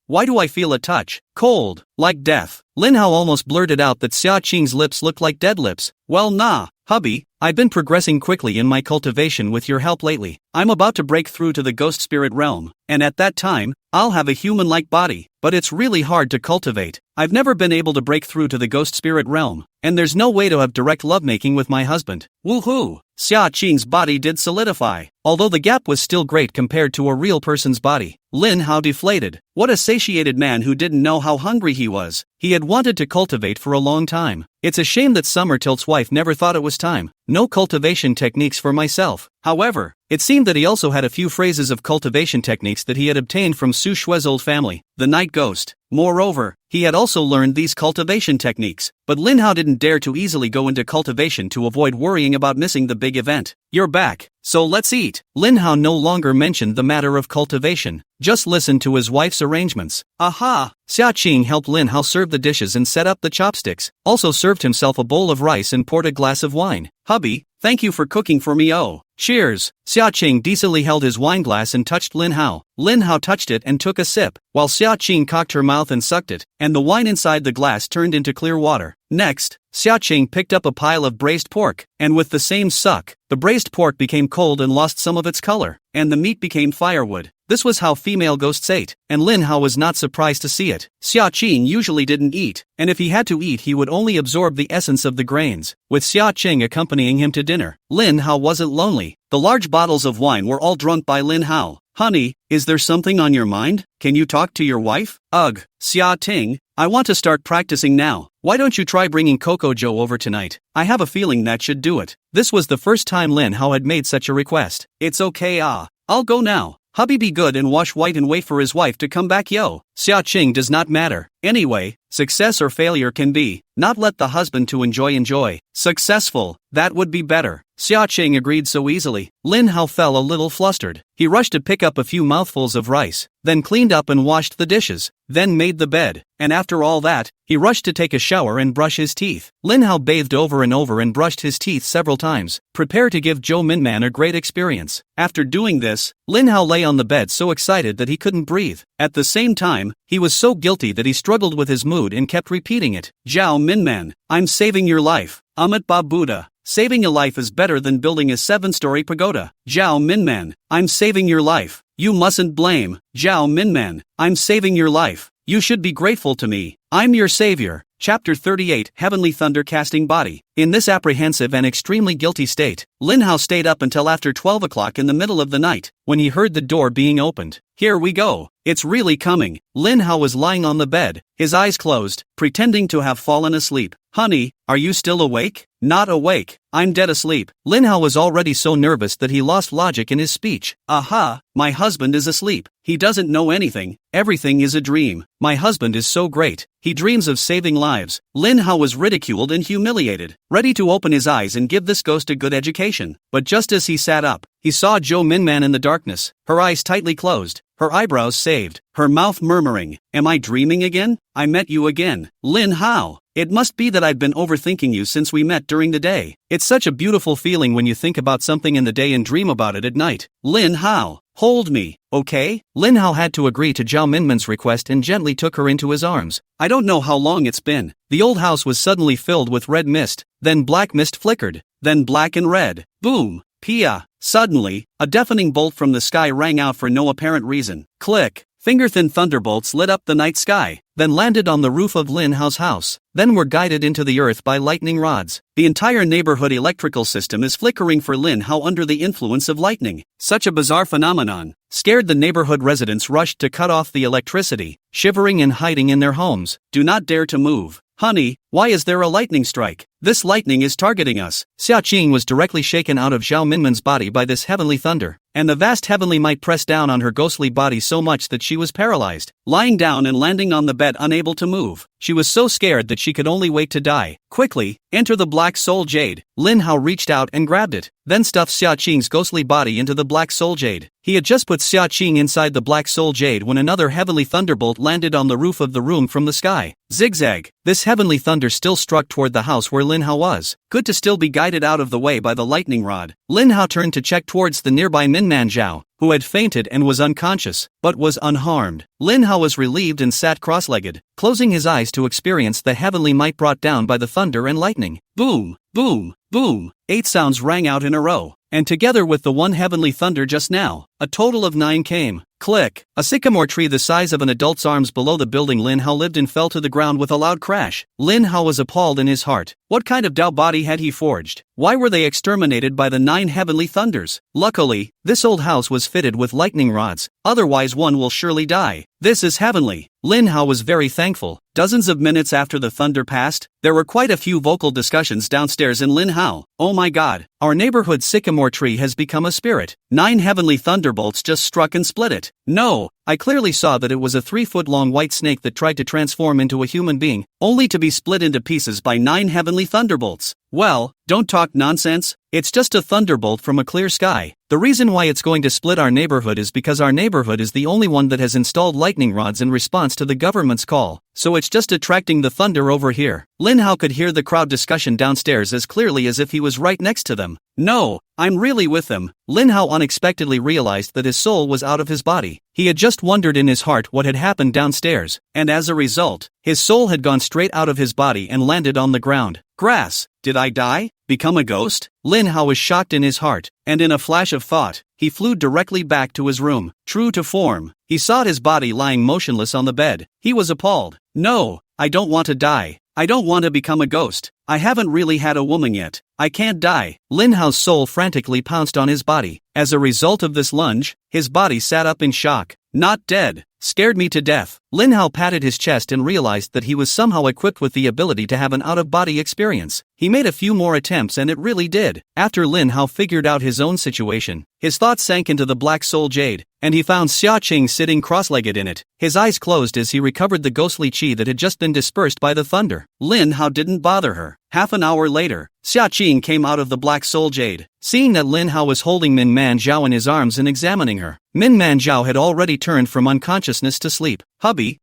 Speaker 1: Why do I feel a touch? Cold. Like death. Lin Hao almost blurted out that Xia Qing's lips looked like dead lips. Well nah, hubby, I've been progressing quickly in my cultivation with your help lately. I'm about to break through to the ghost spirit realm, and at that time, I'll have a human-like body, but it's really hard to cultivate. I've never been able to break through to the ghost spirit realm, and there's no way to have direct lovemaking with my husband. Woohoo! Xia Qing's body did solidify. Although the gap was still great compared to a real person's body, Lin Hao deflated. What a satiated man who didn't know how hungry he was. He had wanted to cultivate for a long time. It's a shame that Summertilt's wife never thought it was time. No cultivation techniques for myself. However, it seemed that he also had a few phrases of cultivation techniques that he had obtained from Su Shue's old family, the Night Ghost. Moreover, he had also learned these cultivation techniques, but Lin Hao didn't dare to easily go into cultivation to avoid worrying about missing the big event. You're back, so let's eat. Lin Hao no longer mentioned the matter of cultivation, just listened to his wife's arrangements. Aha! Xia Qing helped Lin Hao serve the dishes and set up the chopsticks, also served himself a bowl of rice and poured a glass of wine. Hubby, thank you for cooking for me. Oh, cheers! Xia Qing decently held his wine glass and touched Lin Hao. Lin Hao touched it and took a sip, while Xia Qing cocked her mouth and sucked it, and the wine inside the glass turned into clear water. Next, Xia Qing picked up a pile of braised pork, and with the same suck, the braised pork became cold and lost some of its color, and the meat became firewood. This was how female ghosts ate, and Lin Hao was not surprised to see it. Xia Qing usually didn't eat, and if he had to eat he would only absorb the essence of the grains. With Xia Qing accompanying him to dinner, Lin Hao wasn't lonely. The large bottles of wine were all drunk by Lin Hao. Honey, is there something on your mind? Can you talk to your wife? Ugh, Xia Ting, I want to start practicing now. Why don't you try bringing Coco Joe over tonight? I have a feeling that should do it. This was the first time Lin Hao had made such a request. It's okay. I'll go now. Hubby be good and wash white and wait for his wife to come back. Yo. Xia Qing does not matter. Anyway, success or failure can be, not let the husband to enjoy. Successful, that would be better. Xia Qing agreed so easily. Lin Hao fell a little flustered. He rushed to pick up a few mouthfuls of rice, then cleaned up and washed the dishes, then made the bed, and after all that, he rushed to take a shower and brush his teeth. Lin Hao bathed over and over and brushed his teeth several times, prepare to give Zhou Minman a great experience. After doing this, Lin Hao lay on the bed so excited that he couldn't breathe. At the same time, he was so guilty that he struggled with his mood and kept repeating it. Zhou Minman, I'm saving your life. Amit Ba Buddha. Saving a life is better than building a 7-story pagoda. Zhou Minman, I'm saving your life. You mustn't blame. Zhou Minman, I'm saving your life. You should be grateful to me. I'm your savior. Chapter 38 Heavenly Thunder Casting Body. In this apprehensive and extremely guilty state, Lin Hao stayed up until after 12 o'clock in the middle of the night, when he heard the door being opened. Here we go. It's really coming. Lin Hao was lying on the bed, his eyes closed, pretending to have fallen asleep. Honey, are you still awake? Not awake. I'm dead asleep. Lin Hao was already so nervous that he lost logic in his speech. Aha, my husband is asleep. He doesn't know anything. Everything is a dream. My husband is so great. He dreams of saving lives. Lin Hao was ridiculed and humiliated, ready to open his eyes and give this ghost a good education. But just as he sat up, he saw Zhou Minman in the darkness, her eyes tightly closed, her eyebrows saved, her mouth murmuring, Am I dreaming again? I met you again. Lin Hao. It must be that I've been overthinking you since we met during the day. It's such a beautiful feeling when you think about something in the day and dream about it at night. Lin Hao. Hold me, okay? Lin Hao had to agree to Zhou Minman's request and gently took her into his arms. I don't know how long it's been. The old house was suddenly filled with red mist, then black mist flickered, then black and red. Boom! Pia! Suddenly, a deafening bolt from the sky rang out for no apparent reason. Click! Finger-thin thunderbolts lit up the night sky, then landed on the roof of Lin Hao's house, then were guided into the earth by lightning rods. The entire neighborhood electrical system is flickering for Lin Hao under the influence of lightning. Such a bizarre phenomenon. Scared, the neighborhood residents rushed to cut off the electricity, shivering and hiding in their homes. Do not dare to move. Honey, why is there a lightning strike? This lightning is targeting us. Xia Qing was directly shaken out of Zhou Minman's body by this heavenly thunder, and the vast heavenly might pressed down on her ghostly body so much that she was paralyzed, lying down and landing on the bed unable to move. She was so scared that she could only wait to die. Quickly, enter the black soul jade. Lin Hao reached out and grabbed it, then stuffed Xia Qing's ghostly body into the black soul jade. He had just put Xia Qing inside the black soul jade when another heavenly thunderbolt landed on the roof of the room from the sky. Zigzag. This heavenly thunder still struck toward the house where Lin Hao was. Good to still be guided out of the way by the lightning rod. Lin Hao turned to check towards the nearby Minman Zhao, who had fainted and was unconscious, but was unharmed. Lin Hao was relieved and sat cross-legged, closing his eyes to experience the heavenly might brought down by the thunder and lightning. Boom, boom, boom. 8 sounds rang out in a row, and together with the one heavenly thunder just now, a total of 9 came. Click. A sycamore tree the size of an adult's arms below the building Lin Hao lived in fell to the ground with a loud crash. Lin Hao was appalled in his heart. What kind of Dao body had he forged? Why were they exterminated by the 9 heavenly thunders? Luckily, this old house was fitted with lightning rods, otherwise one will surely die. This is heavenly. Lin Hao was very thankful. Dozens of minutes after the thunder passed, there were quite a few vocal discussions downstairs in Lin Hao. Oh my god, our neighborhood sycamore tree has become a spirit. 9 heavenly thunderbolts just struck and split it. No, I clearly saw that it was a 3-foot-long white snake that tried to transform into a human being, only to be split into pieces by 9 heavenly thunderbolts. Well, don't talk nonsense. It's just a thunderbolt from a clear sky. The reason why it's going to split our neighborhood is because our neighborhood is the only one that has installed lightning rods in response to the government's call, so it's just attracting the thunder over here. Lin Hao could hear the crowd discussion downstairs as clearly as if he was right next to them. No, I'm really with them. Lin Hao unexpectedly realized that his soul was out of his body. He had just wondered in his heart what had happened downstairs, and as a result, his soul had gone straight out of his body and landed on the ground. Grass. Did I die? Become a ghost? Lin Hao was shocked in his heart, and in a flash of thought, he flew directly back to his room. True to form, he saw his body lying motionless on the bed. He was appalled. No, I don't want to die. I don't want to become a ghost. I haven't really had a woman yet. I can't die. Lin Hao's soul frantically pounced on his body. As a result of this lunge, his body sat up in shock. Not dead. Scared me to death. Lin Hao patted his chest and realized that he was somehow equipped with the ability to have an out-of-body experience. He made a few more attempts and it really did. After Lin Hao figured out his own situation, his thoughts sank into the black soul jade, and he found Xia Qing sitting cross-legged in it. His eyes closed as he recovered the ghostly qi that had just been dispersed by the thunder. Lin Hao didn't bother her. Half an hour later, Xia Qing came out of the black soul jade. Seeing that Lin Hao was holding Min Man Zhao in his arms and examining her, Min Man Zhao had already turned from unconsciousness to sleep. Hubby,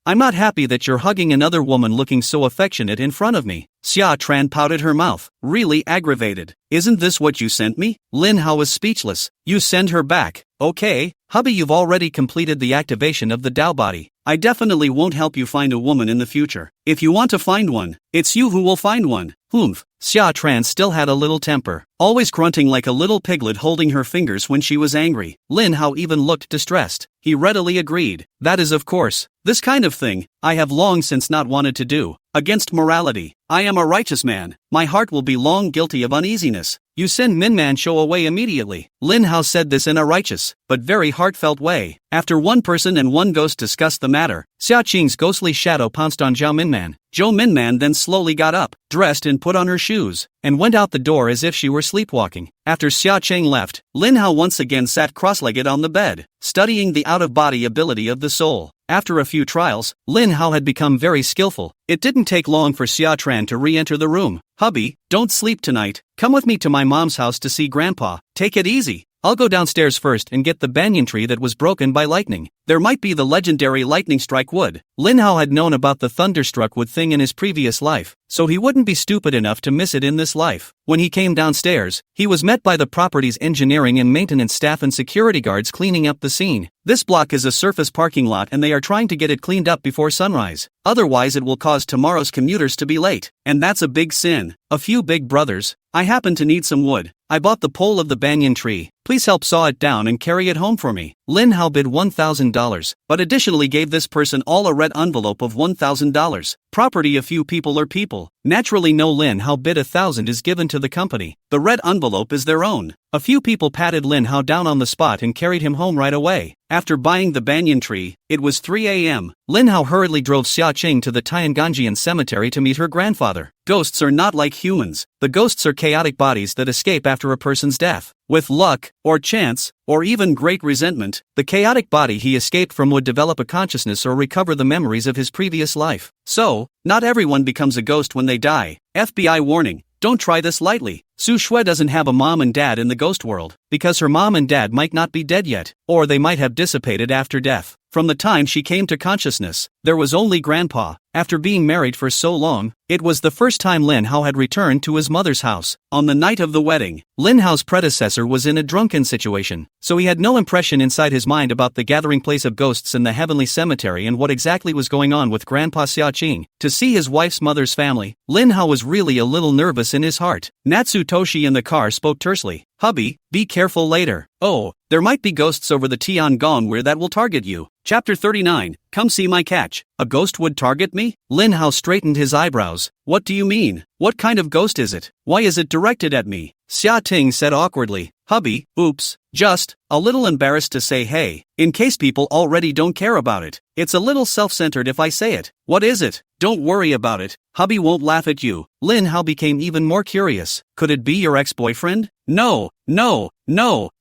Speaker 1: I'm not happy that you're hugging another woman looking so affectionate in front of me. Xia Tran pouted her mouth, really aggravated. Isn't this what you sent me? Lin Hao was speechless. You send her back. Okay, hubby, you've already completed the activation of the Dao body. I definitely won't help you find a woman in the future. If you want to find one, it's you who will find one. Humph. Xia Tran still had a little temper, always grunting like a little piglet holding her fingers when she was angry. Lin Hao even looked distressed. He readily agreed. That is of course. This kind of thing, I have long since not wanted to do. Against morality. I am a righteous man. My heart will be long guilty of uneasiness. You send Min Man Shou away immediately. Lin Hao said this in a righteous, but very heartfelt way. After one person and one ghost discussed the matter, Xia Qing's ghostly shadow pounced on Zhao Minman. Zhou Minman then slowly got up, dressed and put on her shoes, and went out the door as if she were sleepwalking. After Xia Qing left, Lin Hao once again sat cross-legged on the bed, studying the out-of-body ability of the soul. After a few trials, Lin Hao had become very skillful. It didn't take long for Xia Tran to re-enter the room. Hubby, don't sleep tonight. Come with me to my mom's house to see Grandpa. Take it easy. I'll go downstairs first and get the banyan tree that was broken by lightning. There might be the legendary lightning strike wood. Lin Hao had known about the thunderstruck wood thing in his previous life, so he wouldn't be stupid enough to miss it in this life. When he came downstairs, he was met by the property's engineering and maintenance staff and security guards cleaning up the scene. This block is a surface parking lot and they are trying to get it cleaned up before sunrise. Otherwise it will cause tomorrow's commuters to be late. And that's a big sin. A few big brothers. I happen to need some wood. I bought the pole of the banyan tree. Please help saw it down and carry it home for me. Lin Hao bid $1,000, but additionally gave this person all a red envelope of $1,000. Property a few people are people. Naturally no Lin Hao bid $1,000 is given to the company. The red envelope is their own. A few people patted Lin Hao down on the spot and carried him home right away. After buying the banyan tree, it was 3 a.m. Lin Hao hurriedly drove Xia Qing to the Tianganjian cemetery to meet her grandfather. Ghosts are not like humans. The ghosts are chaotic bodies that escape after a person's death. With luck, or chance, or even great resentment, the chaotic body he escaped from would develop a consciousness or recover the memories of his previous life. So, not everyone becomes a ghost when they die. FBI warning. Don't try this lightly. Su Shui doesn't have a mom and dad in the ghost world, because her mom and dad might not be dead yet, or they might have dissipated after death. From the time she came to consciousness, there was only Grandpa. After being married for so long, it was the first time Lin Hao had returned to his mother's house. On the night of the wedding, Lin Hao's predecessor was in a drunken situation, so he had no impression inside his mind about the gathering place of ghosts in the heavenly cemetery and what exactly was going on with Grandpa Xia Qing. To see his wife's mother's family, Lin Hao was really a little nervous in his heart. Natsu Toshi in the car spoke tersely. Hubby, be careful later. Oh, there might be ghosts over the Tiangong that will target you. Chapter 39, Come see my catch. A ghost would target me? Lin Hao straightened his eyebrows. What do you mean? What kind of ghost is it? Why is it directed at me? Xia Ting said awkwardly. Hubby, oops, just a little embarrassed to say hey, in case people already don't care about it. It's a little self-centered if I say it. What is it? Don't worry about it. Hubby won't laugh at you. Lin Hao became even more curious. Could it be your ex-boyfriend? No,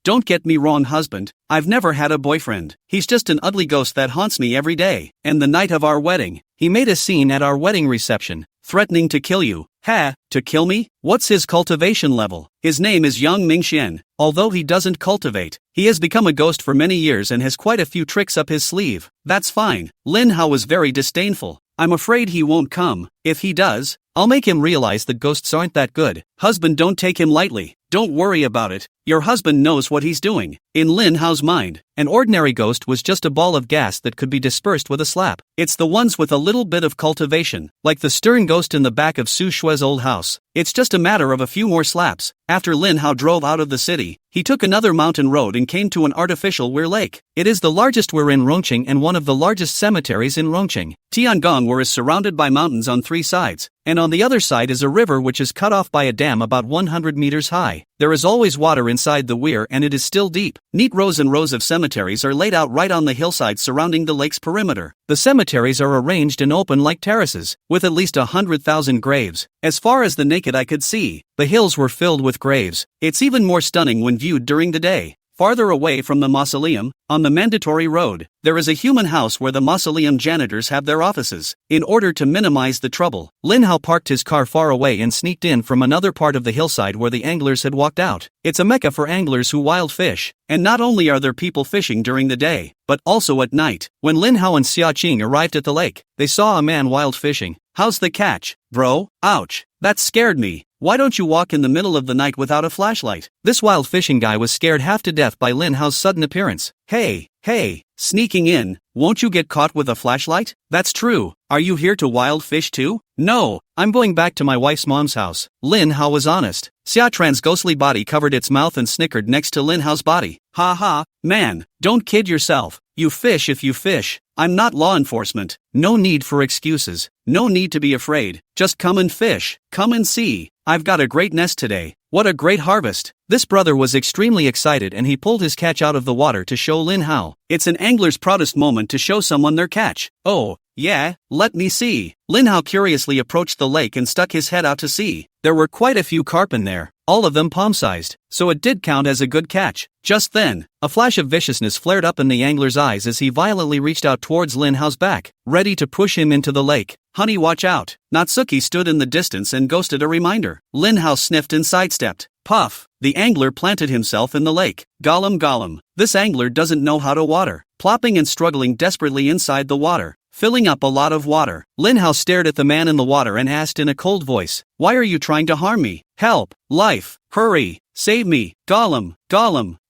Speaker 1: don't get me wrong, husband. I've never had a boyfriend. He's just an ugly ghost that haunts me every day. And the night of our wedding, he made a scene at our wedding reception, threatening to kill you. Ha, to kill me? What's his cultivation level? His name is Yang Mingxian. Although he doesn't cultivate, he has become a ghost for many years and has quite a few tricks up his sleeve. That's fine. Lin Hao was very disdainful. I'm afraid he won't come. If he does, I'll make him realize that ghosts aren't that good. Husband, don't take him lightly. Don't worry about it. Your husband knows what he's doing. In Lin Hao's mind, an ordinary ghost was just a ball of gas that could be dispersed with a slap. It's the ones with a little bit of cultivation, like the stern ghost in the back of Su Shui's old house. It's just a matter of a few more slaps. After Lin Hao drove out of the city, he took another mountain road and came to an artificial weir lake. It is the largest weir in Rongqing and one of the largest cemeteries in Rongqing. Tiangong is surrounded by mountains on 3 sides, and on the other side is a river which is cut off by a dam about 100 meters high. There is always water inside the weir and it is still deep. Neat rows and rows of cemeteries are laid out right on the hillside surrounding the lake's perimeter. The cemeteries are arranged and open like terraces, with at least 100,000 graves. As far as the naked eye could see, the hills were filled with graves. It's even more stunning when viewed during the day. Farther away from the mausoleum, on the mandatory road, there is a human house where the mausoleum janitors have their offices. In order to minimize the trouble, Lin Hao parked his car far away and sneaked in from another part of the hillside where the anglers had walked out. It's a mecca for anglers who wild fish, and not only are there people fishing during the day, but also at night. When Lin Hao and Xia Qing arrived at the lake, they saw a man wild fishing. How's the catch, bro? Ouch. That scared me. Why don't you walk in the middle of the night without a flashlight? This wild fishing guy was scared half to death by Lin Hao's sudden appearance. Hey, sneaking in, won't you get caught with a flashlight? That's true. Are you here to wild fish too? No, I'm going back to my wife's mom's house. Lin Hao was honest. Xia Tran's ghostly body covered its mouth and snickered next to Lin Hao's body. Ha ha, man, don't kid yourself. You fish if you fish. I'm not law enforcement. No need for excuses. No need to be afraid. Just come and fish. Come and see. I've got a great nest today. What a great harvest. This brother was extremely excited and he pulled his catch out of the water to show Lin Hao. It's an angler's proudest moment to show someone their catch. Oh, yeah, let me see. Lin Hao curiously approached the lake and stuck his head out to sea. There were quite a few carp in there, all of them palm-sized, so it did count as a good catch. Just then, a flash of viciousness flared up in the angler's eyes as he violently reached out towards Lin Hao's back, ready to push him into the lake. Honey, watch out. Natsuki stood in the distance and ghosted a reminder. Lin Hao sniffed and sidestepped. Puff! The angler planted himself in the lake. Gollum. This angler doesn't know how to water. Plopping and struggling desperately inside the water, filling up a lot of water. Lin Hao stared at the man in the water and asked in a cold voice, "Why are you trying to harm me? Help! Life! Hurry! Save me! Gollum!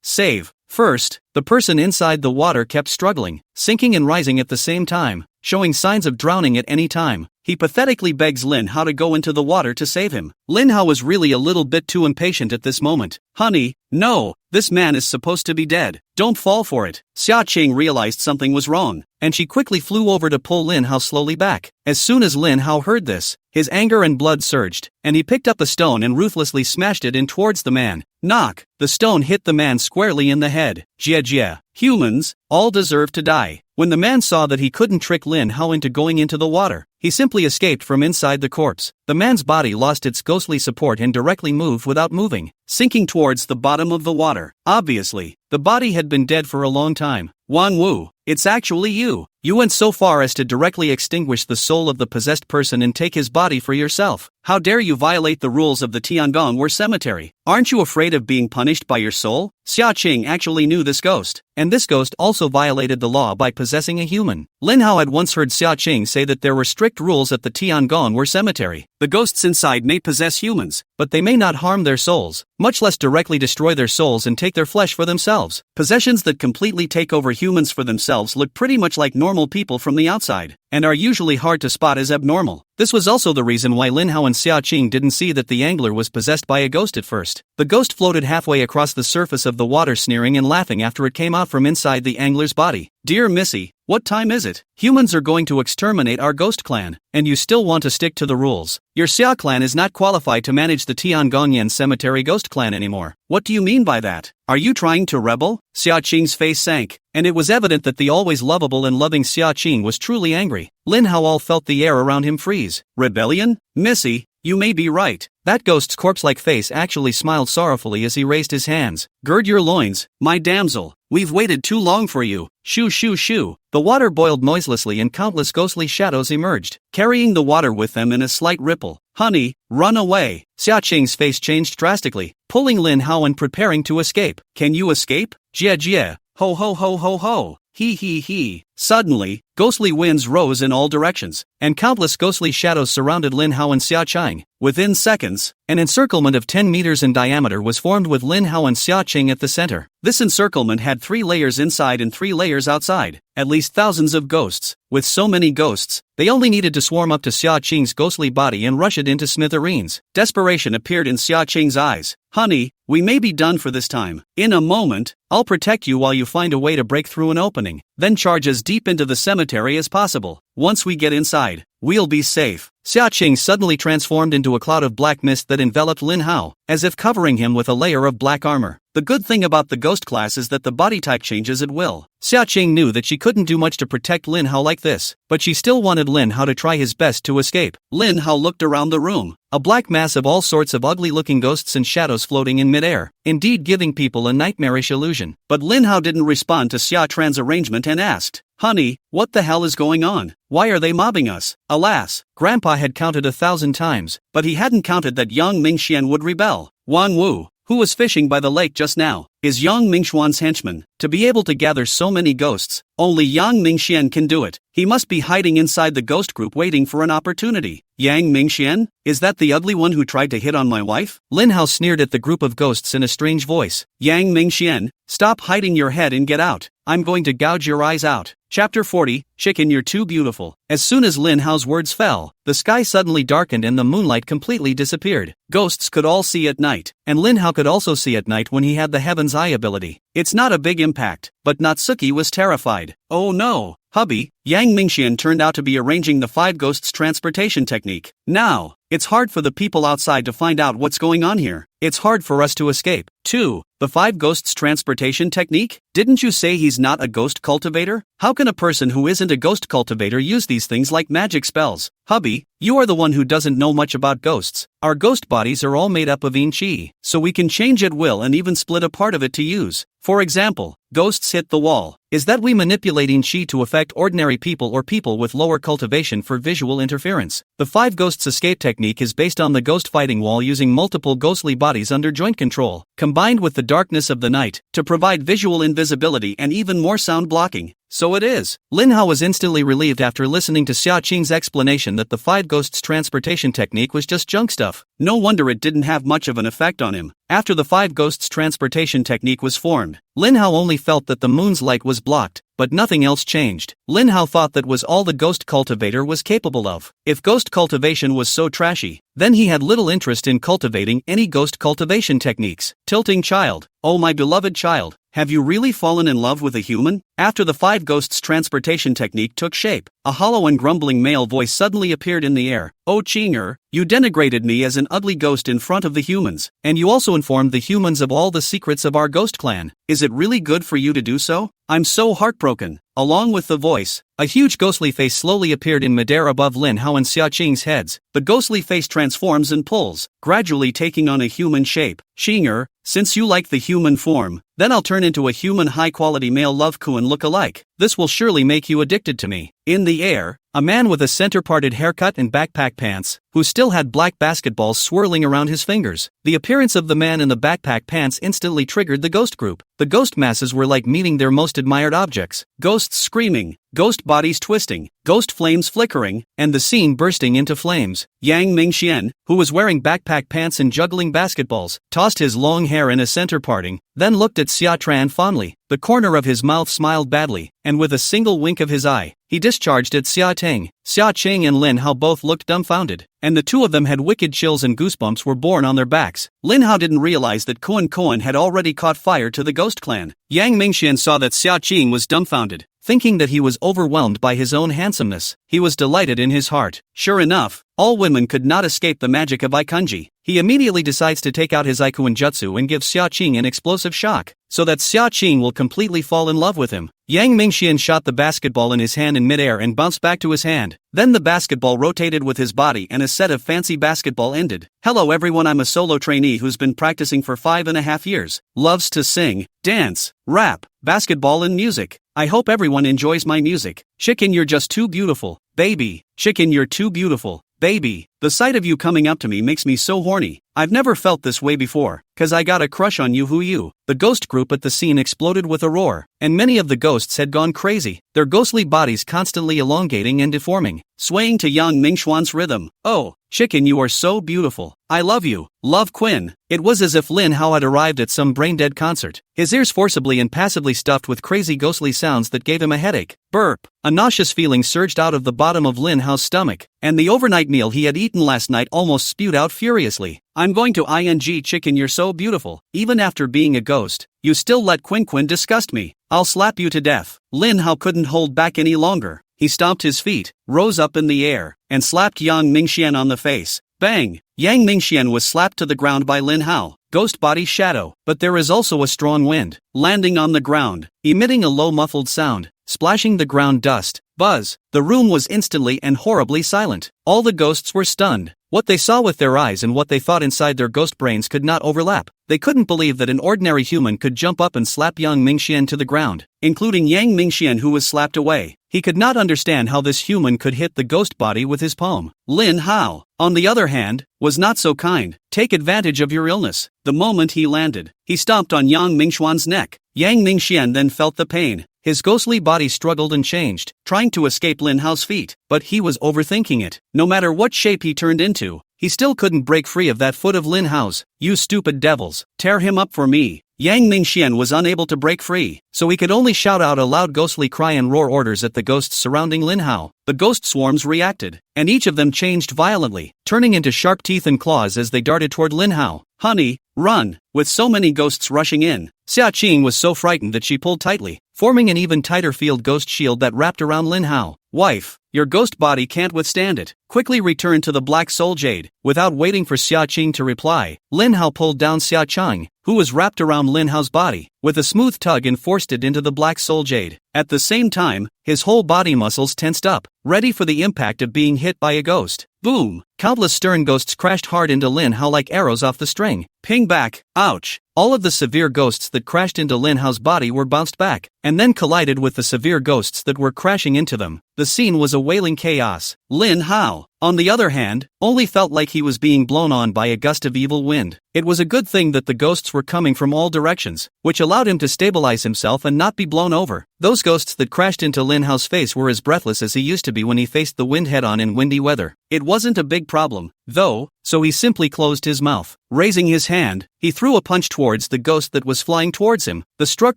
Speaker 1: Save!" First, the person inside the water kept struggling, sinking and rising at the same time, showing signs of drowning at any time. He pathetically begs Lin Hao to go into the water to save him. Lin Hao was really a little bit too impatient at this moment. Honey, no, this man is supposed to be dead. Don't fall for it. Xia Qing realized something was wrong, and she quickly flew over to pull Lin Hao slowly back. As soon as Lin Hao heard this, his anger and blood surged, and he picked up a stone and ruthlessly smashed it in towards the man. Knock! The stone hit the man squarely in the head. Jie. Humans, all deserve to die. When the man saw that he couldn't trick Lin Hao into going into the water, he simply escaped from inside the corpse. The man's body lost its ghostly support and directly moved without moving, sinking towards the bottom of the water. Obviously, the body had been dead for a long time. Wang Wu, it's actually you. You went so far as to directly extinguish the soul of the possessed person and take his body for yourself. How dare you violate the rules of the Tiangong Cemetery? Aren't you afraid of being punished by your soul? Xia Qing actually knew this ghost, and this ghost also violated the law by possessing a human. Lin Hao had once heard Xia Qing say that there were strict rules at the Tiangong Cemetery. The ghosts inside may possess humans, but they may not harm their souls, much less directly destroy their souls and take their flesh for themselves. Possessions that completely take over humans for themselves look pretty much like normal people from the outside, and are usually hard to spot as abnormal. This was also the reason why Lin Hao and Xia Qing didn't see that the angler was possessed by a ghost at first. The ghost floated halfway across the surface of the water, sneering and laughing after it came out from inside the angler's body. Dear Missy, what time is it? Humans are going to exterminate our ghost clan, and you still want to stick to the rules. Your Xia clan is not qualified to manage the Tiangong Cemetery ghost clan anymore. What do you mean by that? Are you trying to rebel? Xia Qing's face sank, and it was evident that the always lovable and loving Xia Qing was truly angry. Lin Hao all felt the air around him freeze. Rebellion? Missy, you may be right. That ghost's corpse-like face actually smiled sorrowfully as he raised his hands. Gird your loins, my damsel. We've waited too long for you. Shoo shoo shoo. The water boiled noiselessly and countless ghostly shadows emerged, carrying the water with them in a slight ripple. Honey, run away. Xia Qing's face changed drastically, pulling Lin Hao and preparing to escape. Can you escape? Jie. Ho ho ho ho ho. He. Suddenly, ghostly winds rose in all directions, and countless ghostly shadows surrounded Lin Hao and Xia Qing. Within seconds, an encirclement of 10 meters in diameter was formed with Lin Hao and Xia Qing at the center. This encirclement had 3 layers inside and 3 layers outside, at least thousands of ghosts. With so many ghosts, they only needed to swarm up to Xia Qing's ghostly body and rush it into smithereens. Desperation appeared in Xia Qing's eyes. Honey, we may be done for this time. In a moment, I'll protect you while you find a way to break through an opening, then charge as deep into the cemetery as possible. Once we get inside, we'll be safe. Xia Qing suddenly transformed into a cloud of black mist that enveloped Lin Hao, as if covering him with a layer of black armor. The good thing about the ghost class is that the body type changes at will. Xia Qing knew that she couldn't do much to protect Lin Hao like this, but she still wanted Lin Hao to try his best to escape. Lin Hao looked around the room, a black mass of all sorts of ugly-looking ghosts and shadows floating in midair, indeed giving people a nightmarish illusion. But Lin Hao didn't respond to Xia Tran's arrangement and asked, Honey, what the hell is going on? Why are they mobbing us? Alas, Grandpa had counted 1,000 times, but he hadn't counted that Yang Mingxian would rebel. Wang Wu, who was fishing by the lake just now, is Yang Mingxuan's henchman. To be able to gather so many ghosts, only Yang Mingxian can do it. He must be hiding inside the ghost group waiting for an opportunity. Yang Mingxian? Is that the ugly one who tried to hit on my wife? Lin Hao sneered at the group of ghosts in a strange voice. Yang Mingxian, stop hiding your head and get out. I'm going to gouge your eyes out. Chapter 40, Chicken, you're too beautiful. As soon as Lin Hao's words fell, the sky suddenly darkened and the moonlight completely disappeared. Ghosts could all see at night, and Lin Hao could also see at night when he had the Heaven's Eye ability. It's not a big impact, but Natsuki was terrified. Oh no, hubby, Yang Mingxian turned out to be arranging the 5 ghosts transportation technique. Now, it's hard for the people outside to find out what's going on here. It's hard for us to escape. 2. The 5 ghosts transportation technique? Didn't you say he's not a ghost cultivator? How can a person who isn't a ghost cultivator use these things like magic spells? Hubby, you are the one who doesn't know much about ghosts. Our ghost bodies are all made up of yin qi, so we can change at will and even split a part of it to use. For example, ghosts hit the wall. Is that we manipulate yin qi to affect ordinary people or people with lower cultivation for visual interference. The 5 ghosts escape technique is based on the ghost fighting wall using multiple ghostly bodies under joint control, combined with the darkness of the night, to provide visual invisibility and even more sound blocking. So it is. Lin Hao was instantly relieved after listening to Xia Qing's explanation that the 5 ghosts transportation technique was just junk stuff. No wonder it didn't have much of an effect on him. After the 5 ghosts transportation technique was formed, Lin Hao only felt that the moon's light was blocked, but nothing else changed. Lin Hao thought that was all the ghost cultivator was capable of. If ghost cultivation was so trashy, then he had little interest in cultivating any ghost cultivation techniques. Tilting child. Oh my beloved child, have you really fallen in love with a human? After the 5 ghosts' transportation technique took shape, a hollow and grumbling male voice suddenly appeared in the air. Oh Chinger, you denigrated me as an ugly ghost in front of the humans, and you also informed the humans of all the secrets of our ghost clan. Is it really good for you to do so? I'm so heartbroken. Along with the voice, a huge ghostly face slowly appeared in midair above Lin Hao and Xia Qing's heads. The ghostly face transforms and pulls, gradually taking on a human shape. Chinger, since you like the human form, then I'll turn into a human high-quality male love Kuan look-alike. This will surely make you addicted to me. In the air, a man with a center-parted haircut and backpack pants, who still had black basketballs swirling around his fingers. The appearance of the man in the backpack pants instantly triggered the ghost group. The ghost masses were like meeting their most admired objects. Ghosts screaming, ghost bodies twisting, ghost flames flickering, and the scene bursting into flames. Yang Mingxian, who was wearing backpack pants and juggling basketballs, tossed his long hair in a center parting, then looked at Xia Tran fondly. The corner of his mouth smiled badly, and with a single wink of his eye, he discharged at Xia Teng. Xia Qing and Lin Hao both looked dumbfounded, and the two of them had wicked chills and goosebumps were born on their backs. Lin Hao didn't realize that Kuan had already caught fire to the ghost clan. Yang Mingxian saw that Xia Qing was dumbfounded, thinking that he was overwhelmed by his own handsomeness. He was delighted in his heart. Sure enough, all women could not escape the magic of Ikunji. He immediately decides to take out his Ikuan Jutsu and give Xia Qing an explosive shock, so that Xia Qing will completely fall in love with him. Yang Mingxian shot the basketball in his hand in midair and bounced back to his hand. Then the basketball rotated with his body and a set of fancy basketball ended. Hello everyone, I'm a solo trainee who's been practicing for 5.5 years. Loves to sing, dance, rap, basketball and music. I hope everyone enjoys my music. Chicken, you're just too beautiful, baby. Chicken, you're too beautiful, baby. The sight of you coming up to me makes me so horny. I've never felt this way before, 'cause I got a crush on you. Who you? The ghost group at the scene exploded with a roar, and many of the ghosts had gone crazy, their ghostly bodies constantly elongating and deforming, swaying to Yang Mingxuan's rhythm. Oh, Chicken, you are so beautiful. I love you. Love Quinn. It was as if Lin Hao had arrived at some brain-dead concert, his ears forcibly and passively stuffed with crazy ghostly sounds that gave him a headache. Burp. A nauseous feeling surged out of the bottom of Lin Hao's stomach, and the overnight meal he had eaten last night almost spewed out furiously. I'm going to ing Chicken, you're so beautiful. Even after being a ghost, you still let Quinn disgust me. I'll slap you to death. Lin Hao couldn't hold back any longer. He stomped his feet, rose up in the air, and slapped Yang Mingxian on the face. Bang! Yang Mingxian was slapped to the ground by Lin Hao, ghost body shadow. But there is also a strong wind, landing on the ground, emitting a low muffled sound, splashing the ground dust. Buzz! The room was instantly and horribly silent. All the ghosts were stunned. What they saw with their eyes and what they thought inside their ghost brains could not overlap. They couldn't believe that an ordinary human could jump up and slap Yang Mingxian to the ground, including Yang Mingxian, who was slapped away. He could not understand how this human could hit the ghost body with his palm. Lin Hao, on the other hand, was not so kind. Take advantage of your illness. The moment he landed, he stomped on Yang Mingxuan's neck. Yang Mingxian then felt the pain. His ghostly body struggled and changed, trying to escape Lin Hao's feet, but he was overthinking it. No matter what shape he turned into, he still couldn't break free of that foot of Lin Hao's. You stupid devils, tear him up for me. Yang Mingxian was unable to break free, so he could only shout out a loud ghostly cry and roar orders at the ghosts surrounding Lin Hao. The ghost swarms reacted, and each of them changed violently, turning into sharp teeth and claws as they darted toward Lin Hao. Honey, run! With so many ghosts rushing in, Xia Qing was so frightened that she pulled tightly, forming an even tighter field ghost shield that wrapped around Lin Hao. Wife, your ghost body can't withstand it. Quickly return to the Black Soul Jade. Without waiting for Xia Qing to reply, Lin Hao pulled down Xia Qing, who was wrapped around Lin Hao's body, with a smooth tug and forced it into the Black Soul Jade. At the same time, his whole body muscles tensed up, ready for the impact of being hit by a ghost. Boom! Countless stern ghosts crashed hard into Lin Hao like arrows off the string. Ping back! Ouch! All of the severe ghosts that crashed into Lin Hao's body were bounced back, and then collided with the severe ghosts that were crashing into them. The scene was a wailing chaos. Lin Hao, on the other hand, only felt like he was being blown on by a gust of evil wind. It was a good thing that the ghosts were coming from all directions, which allowed him to stabilize himself and not be blown over. Those ghosts that crashed into Lin Hao's face were as breathless as he used to be when he faced the wind head-on in windy weather. It wasn't a big problem, though, so he simply closed his mouth. Raising his hand, he threw a punch towards the ghost that was flying towards him. The struck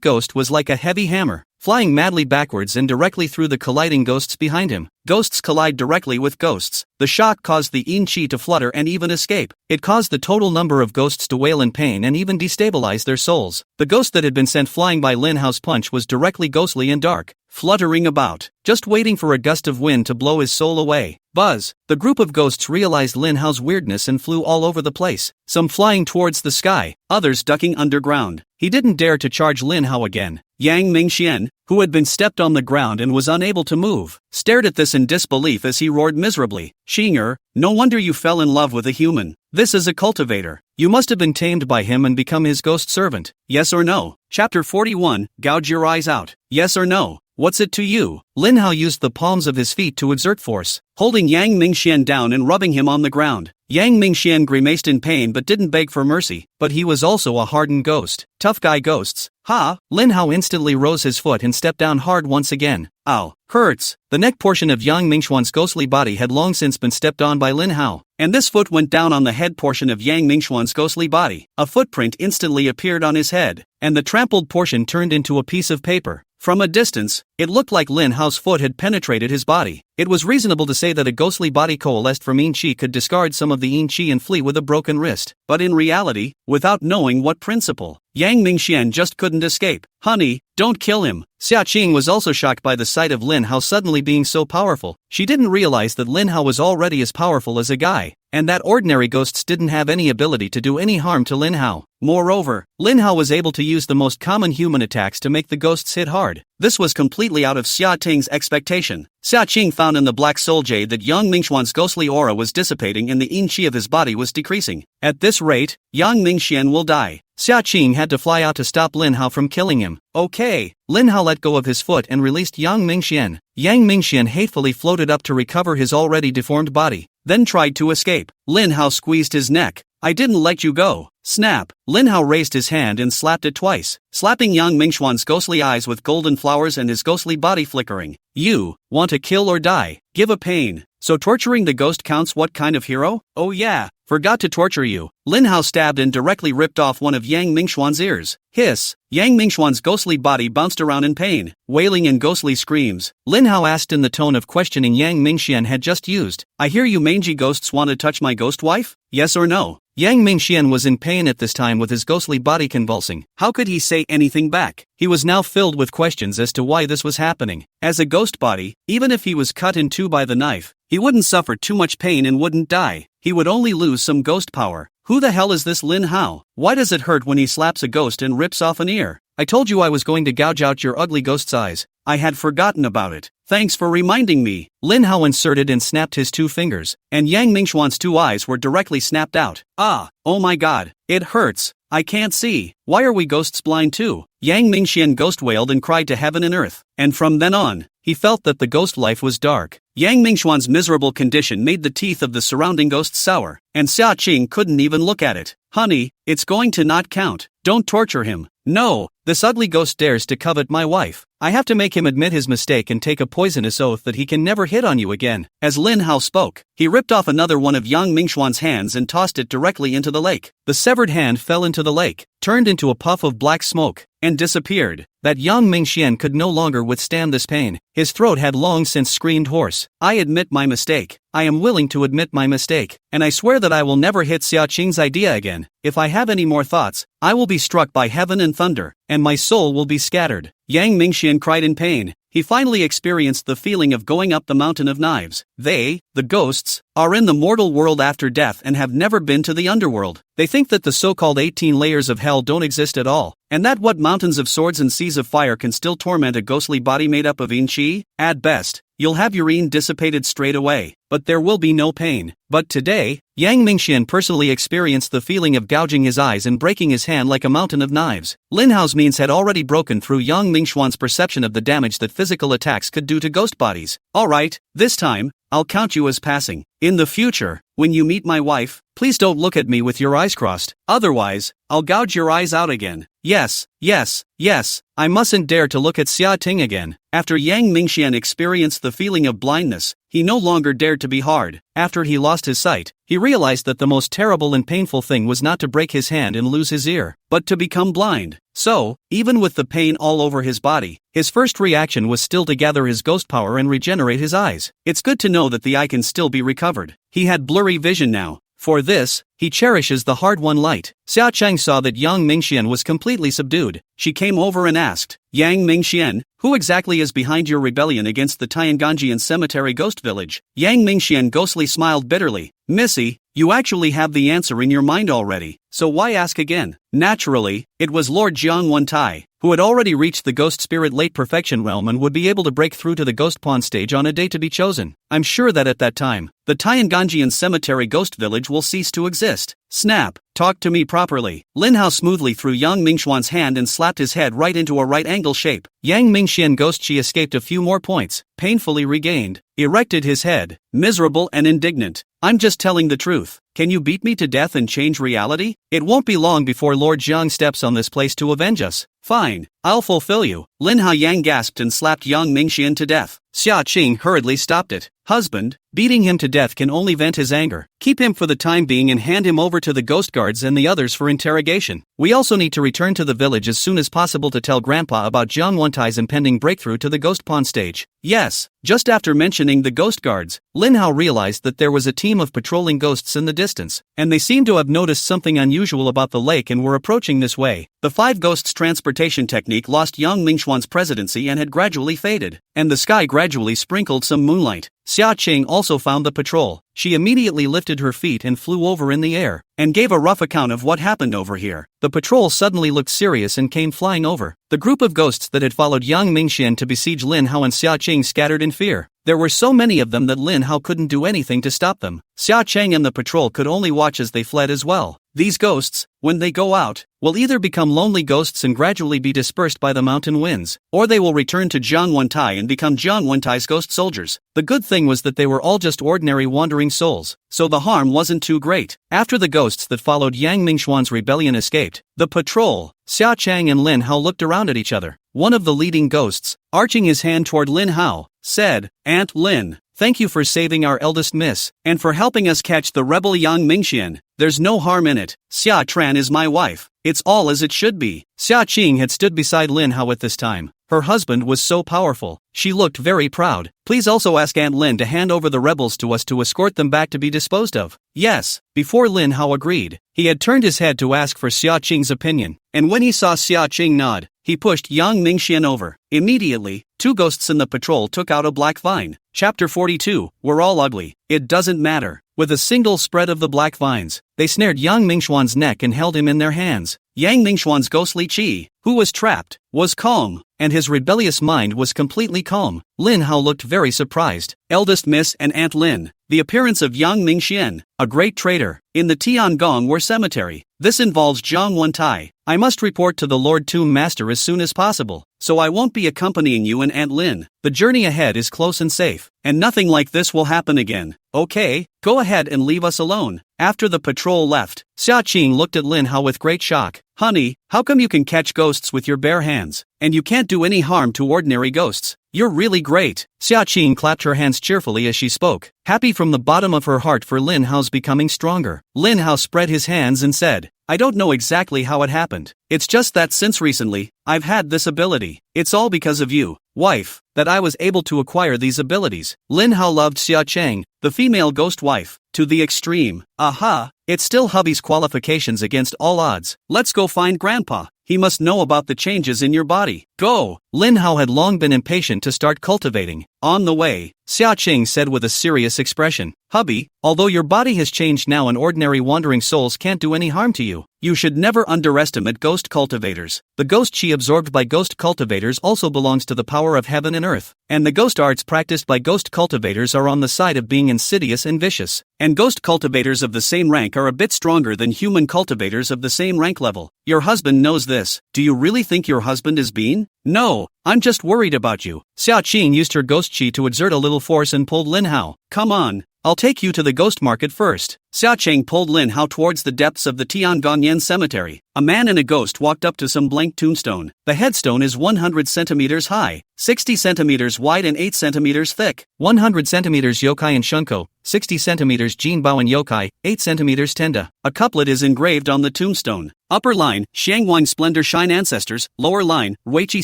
Speaker 1: ghost was like a heavy hammer, flying madly backwards and directly through the colliding ghosts behind him. Ghosts collide directly with ghosts. The shock caused the inchi to flutter and even escape. It caused the total number of ghosts to wail in pain and even destabilize their souls. The ghost that had been sent flying by Lin Hao's punch was directly ghostly and dark, fluttering about, just waiting for a gust of wind to blow his soul away. Buzz! The group of ghosts realized Lin Hao's weirdness and flew all over the place, some flying towards the sky, others ducking underground. He didn't dare to charge Lin Hao again. Yang Mingxian, who had been stepped on the ground and was unable to move, stared at this in disbelief as he roared miserably. Xing'er, no wonder you fell in love with a human. This is a cultivator. You must have been tamed by him and become his ghost servant. Yes or no? Chapter 41, Gouge your eyes out. Yes or no? What's it to you? Lin Hao used the palms of his feet to exert force, holding Yang Mingxian down and rubbing him on the ground. Yang Mingxian grimaced in pain but didn't beg for mercy, but he was also a hardened ghost. Tough guy ghosts. Ha! Lin Hao instantly rose his foot and stepped down hard once again. Ow! Hurts! The neck portion of Yang Mingxuan's ghostly body had long since been stepped on by Lin Hao, and this foot went down on the head portion of Yang Mingxuan's ghostly body. A footprint instantly appeared on his head, and the trampled portion turned into a piece of paper. From a distance, it looked like Lin Hao's foot had penetrated his body. It was reasonable to say that a ghostly body coalesced from yin qi could discard some of the yin qi and flee with a broken wrist. But in reality, without knowing what principle, Yang Mingxian just couldn't escape. Honey, don't kill him. Xia Qing was also shocked by the sight of Lin Hao suddenly being so powerful. She didn't realize that Lin Hao was already as powerful as a guy, and that ordinary ghosts didn't have any ability to do any harm to Lin Hao. Moreover, Lin Hao was able to use the most common human attacks to make the ghosts hit hard. This was completely out of Xia Ting's expectation. Xia Qing found in the black soul jade that Yang Mingxuan's ghostly aura was dissipating and the yin qi of his body was decreasing. At this rate, Yang Mingxian will die. Xia Qing had to fly out to stop Lin Hao from killing him. Okay. Lin Hao let go of his foot and released Yang Mingxian. Yang Mingxian hatefully floated up to recover his already deformed body, then tried to escape. Lin Hao squeezed his neck. I didn't let you go. Snap! Lin Hao raised his hand and slapped it twice, slapping Yang Mingxuan's ghostly eyes with golden flowers and his ghostly body flickering. You want to kill or die? Give a pain. So torturing the ghost counts? What kind of hero? Oh yeah, forgot to torture you. Lin Hao stabbed and directly ripped off one of Yang Mingxuan's ears. Hiss! Yang Mingxuan's ghostly body bounced around in pain, wailing in ghostly screams. Lin Hao asked in the tone of questioning Yang Mingxian had just used. I hear you mangy ghosts want to touch my ghost wife? Yes or no? Yang Mingxian was in pain at this time with his ghostly body convulsing. How could he say anything back? He was now filled with questions as to why this was happening. As a ghost body, even if he was cut in two by the knife, he wouldn't suffer too much pain and wouldn't die. He would only lose some ghost power. Who the hell is this Lin Hao? Why does it hurt when he slaps a ghost and rips off an ear? I told you I was going to gouge out your ugly ghost's eyes. I had forgotten about it. Thanks for reminding me. Lin Hao inserted and snapped his two fingers, and Yang Mingxuan's two eyes were directly snapped out. Ah, oh my god, it hurts. I can't see. Why are we ghosts blind too? Yang Mingxian ghost wailed and cried to heaven and earth, and from then on, he felt that the ghost life was dark. Yang Mingxuan's miserable condition made the teeth of the surrounding ghosts sour, and Xia Qing couldn't even look at it. Honey, it's going to not count. Don't torture him. No, this ugly ghost dares to covet my wife. I have to make him admit his mistake and take a poisonous oath that he can never hit on you again. As Lin Hao spoke, he ripped off another one of Yang Mingxuan's hands and tossed it directly into the lake. The severed hand fell into the lake, turned into a puff of black smoke, and disappeared. That Yang Mingxian could no longer withstand this pain. His throat had long since screamed hoarse. I admit my mistake. I am willing to admit my mistake, and I swear that I will never hit Xia Qing's idea again. If I have any more thoughts, I will be struck by heaven and thunder, and my soul will be scattered. Yang Mingxian cried in pain. He finally experienced the feeling of going up the mountain of knives. They, the ghosts, are in the mortal world after death and have never been to the underworld. They think that the so-called 18 layers of hell don't exist at all, and that what mountains of swords and seas of fire can still torment a ghostly body made up of yin qi. At best, you'll have urine dissipated straight away, but there will be no pain. But today, Yang Mingxian personally experienced the feeling of gouging his eyes and breaking his hand like a mountain of knives. Lin Hao's means had already broken through Yang Mingxuan's perception of the damage that physical attacks could do to ghost bodies. Alright, this time, I'll count you as passing. In the future, when you meet my wife, please don't look at me with your eyes crossed, otherwise, I'll gouge your eyes out again. Yes, yes, yes, I mustn't dare to look at Xia Ting again. After Yang Mingxian experienced the feeling of blindness, he no longer dared to be hard. After he lost his sight, he realized that the most terrible and painful thing was not to break his hand and lose his ear, but to become blind. So, even with the pain all over his body, his first reaction was still to gather his ghost power and regenerate his eyes. It's good to know that the eye can still be recovered. He had blurry vision now. For this, he cherishes the hard-won light. Xia Cheng saw that Yang Mingxian was completely subdued. She came over and asked, Yang Mingxian, who exactly is behind your rebellion against the Tianganjian Cemetery Ghost Village? Yang Mingxian ghostly smiled bitterly. Missy, you actually have the answer in your mind already, so why ask again? Naturally, it was Lord Jiang Wentai, who had already reached the ghost spirit late perfection realm and would be able to break through to the ghost pawn stage on a day to be chosen. I'm sure that at that time, the Tianganjian Cemetery Ghost Village will cease to exist. Snap, talk to me properly. Lin Hao smoothly threw Yang Mingxuan's hand and slapped his head right into a right angle shape. Yang Mingxian Ghost Chi escaped a few more points, painfully regained, erected his head, miserable and indignant. I'm just telling the truth. Can you beat me to death and change reality? It won't be long before Lord Jiang steps on this place to avenge us. Fine, I'll fulfill you. Lin Haoyang gasped and slapped Yang Mingxian to death. Xia Qing hurriedly stopped it. Husband, beating him to death can only vent his anger. Keep him for the time being and hand him over to the ghost guards and the others for interrogation. We also need to return to the village as soon as possible to tell Grandpa about Jiang Wentai's impending breakthrough to the ghost pawn stage. Yes, just after mentioning the ghost guards, Lin Hao realized that there was a team of patrolling ghosts in the distance, and they seemed to have noticed something unusual about the lake and were approaching this way. The five ghosts transportation technique lost Yang Mingxuan's presidency and had gradually faded, and the sky gradually sprinkled some moonlight. Xia Qing also found the patrol. She immediately lifted her feet and flew over in the air, and gave a rough account of what happened over here. The patrol suddenly looked serious and came flying over. The group of ghosts that had followed Yang Mingxian to besiege Lin Hao and Xia Qing scattered in fear. There were so many of them that Lin Hao couldn't do anything to stop them. Xia Cheng and the patrol could only watch as they fled as well. These ghosts, when they go out, will either become lonely ghosts and gradually be dispersed by the mountain winds, or they will return to Jiang Wentai and become Jiang Wentai's ghost soldiers. The good thing was that they were all just ordinary wandering souls, so the harm wasn't too great. After the ghosts that followed Yang Mingxuan's rebellion escaped, the patrol, Xia Cheng and Lin Hao looked around at each other. One of the leading ghosts, arching his hand toward Lin Hao, said, Aunt Lin, thank you for saving our eldest miss, and for helping us catch the rebel Yang Mingxian. There's no harm in it. Xia Tran is my wife. It's all as it should be. Xia Qing had stood beside Lin Hao at this time. Her husband was so powerful. She looked very proud. Please also ask Aunt Lin to hand over the rebels to us to escort them back to be disposed of. Yes. Before Lin Hao agreed, he had turned his head to ask for Xia Qing's opinion, and when he saw Xia Qing nod, he pushed Yang Mingxian over. Immediately, two ghosts in the patrol took out a black vine. Chapter 42, We're all ugly. It doesn't matter. With a single spread of the black vines, they snared Yang Mingxuan's neck and held him in their hands. Yang Mingxuan's ghostly chi, who was trapped, was calm, and his rebellious mind was completely calm. Lin Hao looked very surprised. Eldest Miss and Aunt Lin, the appearance of Yang Mingxian, a great traitor, in the Tiangong Cemetery. This involves Jiang Wentai. I must report to the Lord Tomb Master as soon as possible, so I won't be accompanying you and Aunt Lin. The journey ahead is close and safe, and nothing like this will happen again. Okay, go ahead and leave us alone. After the patrol left, Xia Qing looked at Lin Hao with great shock. Honey, how come you can catch ghosts with your bare hands, and you can't do any harm to ordinary ghosts? You're really great. Xia Qing clapped her hands cheerfully as she spoke, happy from the bottom of her heart for Lin Hao's becoming stronger. Lin Hao spread his hands and said, I don't know exactly how it happened. It's just that since recently, I've had this ability. It's all because of you, wife, that I was able to acquire these abilities. Lin Hao loved Xia Cheng, the female ghost wife, to the extreme. Aha, it's still hubby's qualifications against all odds. Let's go find Grandpa. He must know about the changes in your body. Go! Lin Hao had long been impatient to start cultivating. On the way, Xia Qing said with a serious expression, Hubby, although your body has changed now and ordinary wandering souls can't do any harm to you, you should never underestimate ghost cultivators. The ghost chi absorbed by ghost cultivators also belongs to the power of heaven and earth, and the ghost arts practiced by ghost cultivators are on the side of being insidious and vicious, and ghost cultivators of the same rank are a bit stronger than human cultivators of the same rank level. Your husband knows this. Do you really think your husband is Bean? No, I'm just worried about you. Xia Qing used her ghost chi to exert a little force and pulled Lin Hao. Come on, I'll take you to the ghost market first. Xia Cheng pulled Lin Hao towards the depths of the Tiangonyan cemetery. A man and a ghost walked up to some blank tombstone. The headstone is 100 centimeters high, 60 centimeters wide and 8 centimeters thick. 100 centimeters Yokai and Shunko, 60 centimeters Jinbao and Yokai, 8 centimeters Tenda. A couplet is engraved on the tombstone. Upper line, Xiangwang Splendor Shine Ancestors. Lower line, Weiqi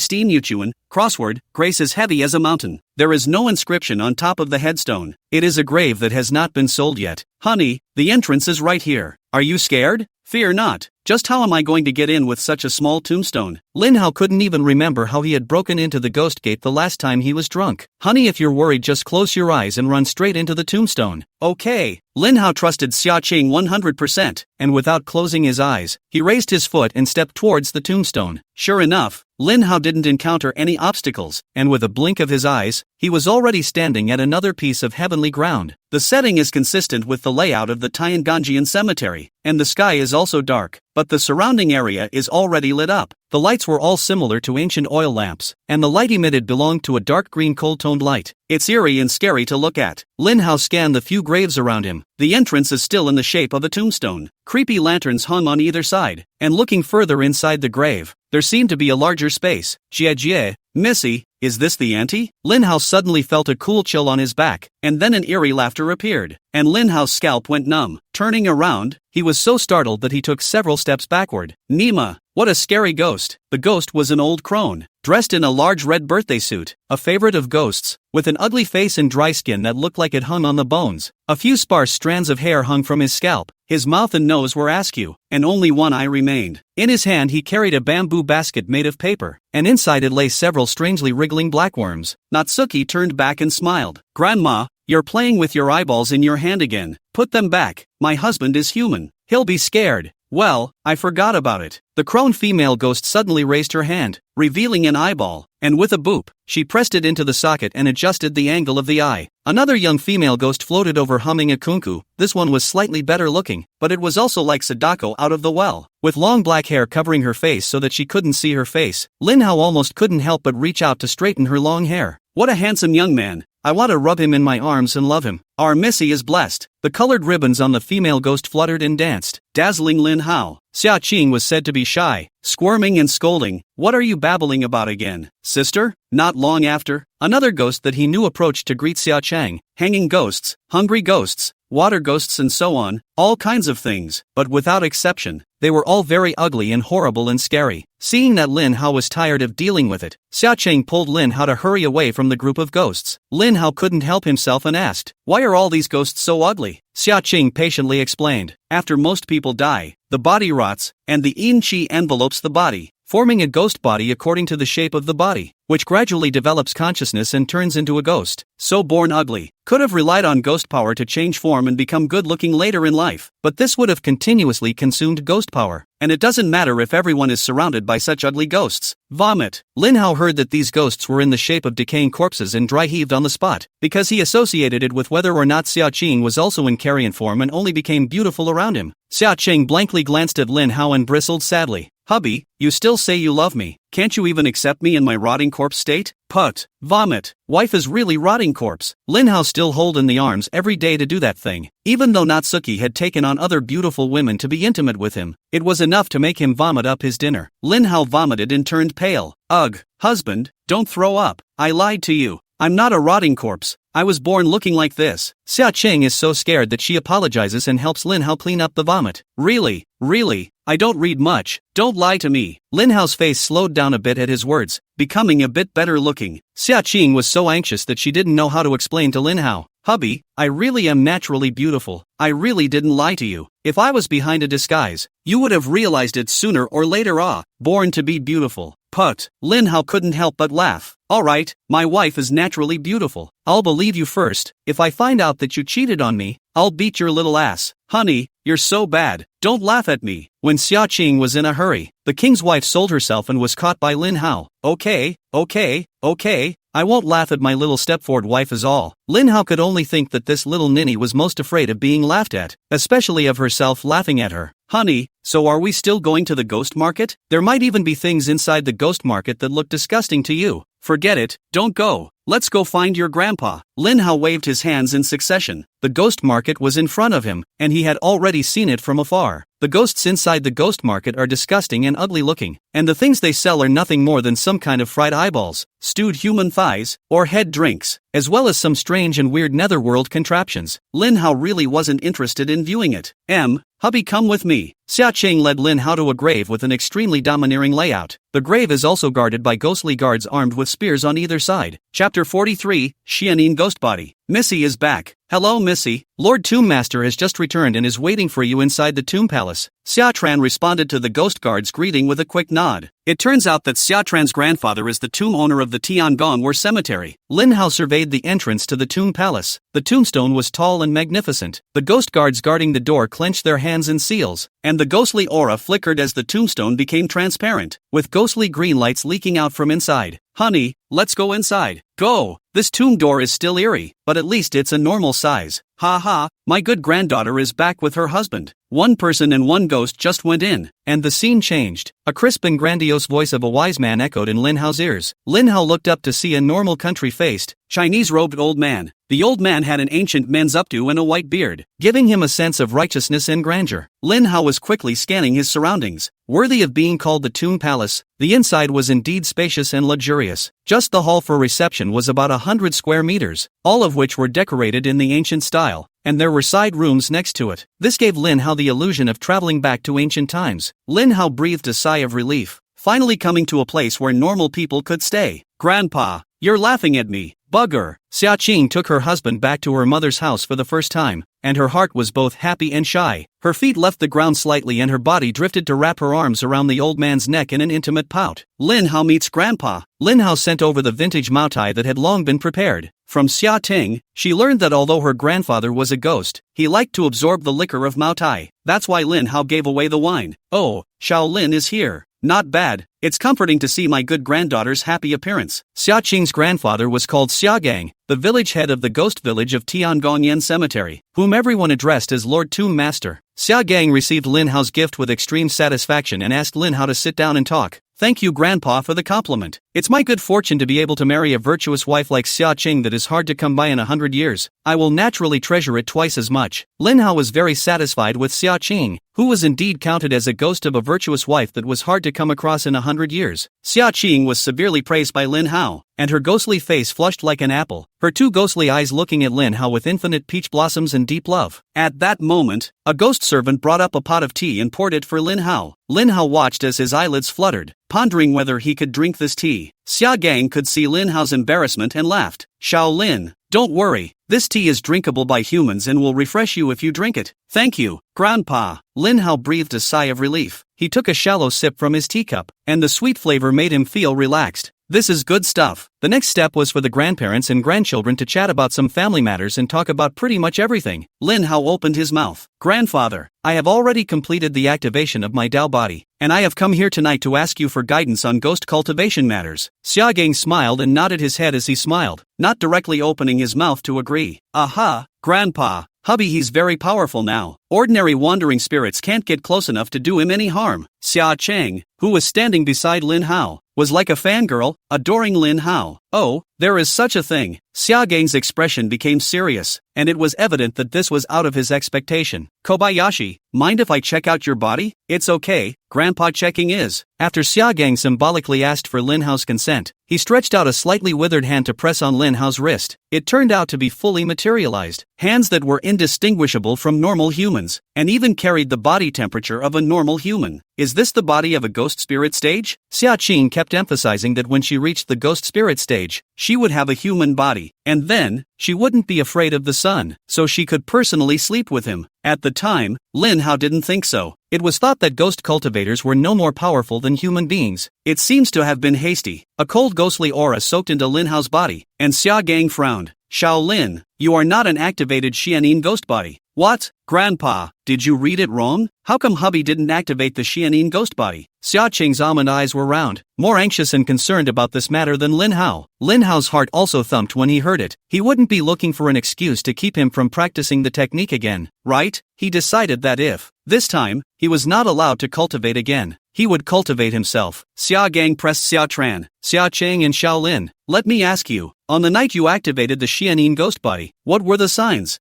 Speaker 1: Steen Yuchuan. Crossword, Grace is heavy as a mountain. There is no inscription on top of the headstone. It is a grave that has not been sold yet. Honey, the entrance is right here. Are you scared? Fear not. Just how am I going to get in with such a small tombstone? Lin Hao couldn't even remember how he had broken into the ghost gate the last time he was drunk. Honey, if you're worried, just close your eyes and run straight into the tombstone. Okay. Lin Hao trusted Xia Cheng 100%, and without closing his eyes, he raised his foot and stepped towards the tombstone. Sure enough, Lin Hao didn't encounter any obstacles, and with a blink of his eyes, he was already standing at another piece of heavenly ground. The setting is consistent with the layout of the Tiangonjian cemetery, and the sky is also dark, but the surrounding area is already lit up. The lights were all similar to ancient oil lamps, and the light emitted belonged to a dark green cold-toned light. It's eerie and scary to look at. Lin Hao scanned the few graves around him. The entrance is still in the shape of a tombstone. Creepy lanterns hung on either side, and looking further inside the grave, there seemed to be a larger space. Jie, Missy, is this the ante? Lin Hao suddenly felt a cool chill on his back, and then an eerie laughter appeared, and Lin Hao's scalp went numb. Turning around, he was so startled that he took several steps backward. Nima, what a scary ghost. The ghost was an old crone, dressed in a large red birthday suit, a favorite of ghosts, with an ugly face and dry skin that looked like it hung on the bones. A few sparse strands of hair hung from his scalp. His mouth and nose were askew, and only one eye remained. In his hand he carried a bamboo basket made of paper, and inside it lay several strangely wriggling blackworms. Natsuki turned back and smiled. Grandma, you're playing with your eyeballs in your hand again. Put them back. My husband is human. He'll be scared. Well, I forgot about it. The crone female ghost suddenly raised her hand, revealing an eyeball, and with a boop, she pressed it into the socket and adjusted the angle of the eye. Another young female ghost floated over humming a kunku. This one was slightly better looking, but it was also like Sadako out of the well, with long black hair covering her face so that she couldn't see her face. Lin Hao almost couldn't help but reach out to straighten her long hair. What a handsome young man. I want to rub him in my arms and love him. Our Missy is blessed. The colored ribbons on the female ghost fluttered and danced, dazzling Lin Hao. Xia Qing was said to be shy, squirming and scolding. What are you babbling about again, sister? Not long after, another ghost that he knew approached to greet Xia Cheng. Hanging ghosts, hungry ghosts, water ghosts and so on, all kinds of things, but without exception, they were all very ugly and horrible and scary. Seeing that Lin Hao was tired of dealing with it, Xia Cheng pulled Lin Hao to hurry away from the group of ghosts. Lin Hao couldn't help himself and asked, why are all these ghosts so ugly? Xia Cheng patiently explained, after most people die, the body rots, and the yin qi envelopes the body, forming a ghost body according to the shape of the body, which gradually develops consciousness and turns into a ghost. So born ugly, could have relied on ghost power to change form and become good-looking later in life, but this would have continuously consumed ghost power, and it doesn't matter if everyone is surrounded by such ugly ghosts. Vomit. Lin Hao heard that these ghosts were in the shape of decaying corpses and dry-heaved on the spot, because he associated it with whether or not Xia Qing was also in carrion form and only became beautiful around him. Xia Qing blankly glanced at Lin Hao and bristled sadly. Hubby, you still say you love me. Can't you even accept me in my rotting corpse state? Put. Vomit. Wife is really rotting corpse. Lin Hao still hold in the arms every day to do that thing. Even though Natsuki had taken on other beautiful women to be intimate with him, it was enough to make him vomit up his dinner. Lin Hao vomited and turned pale. Ugh. Husband, don't throw up. I lied to you. I'm not a rotting corpse. I was born looking like this. Xia Cheng is so scared that she apologizes and helps Lin Hao clean up the vomit. Really? I don't read much. Don't lie to me. Lin Hao's face slowed down a bit at his words, becoming a bit better looking. Xia Qing was so anxious that she didn't know how to explain to Lin Hao. Hubby, I really am naturally beautiful. I really didn't lie to you. If I was behind a disguise, you would have realized it sooner or later. Born to be beautiful. Put. Lin Hao couldn't help but laugh. Alright, my wife is naturally beautiful. I'll believe you first. If I find out that you cheated on me, I'll beat your little ass. Honey, you're so bad. Don't laugh at me. When Xia Qing was in a hurry, the king's wife sold herself and was caught by Lin Hao. Okay. I won't laugh at my little stepford wife is all. Lin Hao could only think that this little ninny was most afraid of being laughed at, especially of herself laughing at her. Honey, so are we still going to the ghost market? There might even be things inside the ghost market that look disgusting to you. Forget it, don't go. Let's go find your grandpa. Lin Hao waved his hands in succession. The ghost market was in front of him, and he had already seen it from afar. The ghosts inside the ghost market are disgusting and ugly looking, and the things they sell are nothing more than some kind of fried eyeballs, stewed human thighs, or head drinks, as well as some strange and weird netherworld contraptions. Lin Hao really wasn't interested in viewing it. Hubby, come with me. Xia Qing led Lin Hao to a grave with an extremely domineering layout. The grave is also guarded by ghostly guards armed with spears on either side. Chapter 43, Xianin Ghost Body. Missy is back. Hello Missy, Lord Tomb Master has just returned and is waiting for you inside the Tomb Palace. Xia Tran responded to the ghost guard's greeting with a quick nod. It turns out that Xia Tran's grandfather is the tomb owner of the Tiangong Cemetery. Lin Hao surveyed the entrance to the Tomb Palace. The tombstone was tall and magnificent. The ghost guards guarding the door clenched their hands in seals, and the ghostly aura flickered as the tombstone became transparent, with ghostly green lights leaking out from inside. Honey, let's go inside. Go! This tomb door is still eerie, but at least it's a normal size. Ha ha, my good granddaughter is back with her husband. One person and one ghost just went in, and the scene changed. A crisp and grandiose voice of a wise man echoed in Lin Hao's ears. Lin Hao looked up to see a normal country-faced, Chinese-robed old man. The old man had an ancient men's updo and a white beard, giving him a sense of righteousness and grandeur. Lin Hao was quickly scanning his surroundings. Worthy of being called the Tomb Palace, the inside was indeed spacious and luxurious. Just the hall for reception was about 100 square meters, all of which were decorated in the ancient style, and there were side rooms next to it. This gave Lin Hao the illusion of traveling back to ancient times. Lin Hao breathed a sigh of relief, finally coming to a place where normal people could stay. Grandpa, you're laughing at me. Bugger. Xia Qing took her husband back to her mother's house for the first time, and her heart was both happy and shy. Her feet left the ground slightly and her body drifted to wrap her arms around the old man's neck in an intimate pout. Lin Hao meets Grandpa. Lin Hao sent over the vintage moutai that had long been prepared. From Xia Ting, she learned that although her grandfather was a ghost, he liked to absorb the liquor of moutai. That's why Lin Hao gave away the wine. Oh, Shaolin is here. Not bad. It's comforting to see my good granddaughter's happy appearance. Xia Qing's grandfather was called Xia Gang, the village head of the ghost village of Tiangong Cemetery, whom everyone addressed as Lord Tomb Master. Xia Gang received Lin Hao's gift with extreme satisfaction and asked Lin Hao to sit down and talk. Thank you, Grandpa, for the compliment. It's my good fortune to be able to marry a virtuous wife like Xia Qing that is hard to come by in 100 years. I will naturally treasure it twice as much. Lin Hao was very satisfied with Xia Qing, who was indeed counted as a ghost of a virtuous wife that was hard to come across in 100 years. Xia Qing was severely praised by Lin Hao, and her ghostly face flushed like an apple, her two ghostly eyes looking at Lin Hao with infinite peach blossoms and deep love. At that moment, a ghost servant brought up a pot of tea and poured it for Lin Hao. Lin Hao watched as his eyelids fluttered, pondering whether he could drink this tea. Xia Gang could see Lin Hao's embarrassment and laughed. Shaolin, don't worry, this tea is drinkable by humans and will refresh you if you drink it. Thank you, Grandpa. Lin Hao breathed a sigh of relief. He took a shallow sip from his teacup, and the sweet flavor made him feel relaxed. This is good stuff. The next step was for the grandparents and grandchildren to chat about some family matters and talk about pretty much everything. Lin Hao opened his mouth. Grandfather, I have already completed the activation of my Dao body, and I have come here tonight to ask you for guidance on ghost cultivation matters. Xia Gang smiled and nodded his head as he smiled, not directly opening his mouth to agree. Aha, Grandpa. Hubby, he's very powerful now. Ordinary wandering spirits can't get close enough to do him any harm. Xia Cheng, who was standing beside Lin Hao, was like a fangirl, adoring Lin Hao. Oh, there is such a thing. Xia Gang's expression became serious, and it was evident that this was out of his expectation. Kobayashi, mind if I check out your body? It's okay, Grandpa, checking is. After Xia Gang symbolically asked for Lin Hao's consent, he stretched out a slightly withered hand to press on Lin Hao's wrist. It turned out to be fully materialized, hands that were indistinguishable from normal humans, and even carried the body temperature of a normal human. Is this the body of a ghost spirit stage? Xia Qing kept emphasizing that when she reached the ghost spirit stage, she would have a human body, and then, she wouldn't be afraid of the sun, so she could personally sleep with him. At the time, Lin Hao didn't think so. It was thought that ghost cultivators were no more powerful than human beings. It seems to have been hasty. A cold ghostly aura soaked into Lin Hao's body, and Xia Gang frowned. Shaolin, you are not an activated Xianin ghost body. What? Grandpa, did you read it wrong? How come hubby didn't activate the Xianin ghost body? Xia Qing's almond eyes were round, more anxious and concerned about this matter than Lin Hao. Lin Hao's heart also thumped when he heard it. He wouldn't be looking for an excuse to keep him from practicing the technique again, right? He decided that if, this time, he was not allowed to cultivate again, he would cultivate himself. Xia Gang pressed Xia Tran, Xia Qing and Xiao Lin. Let me ask you, on the night you activated the Xianin ghost body, what were the signs?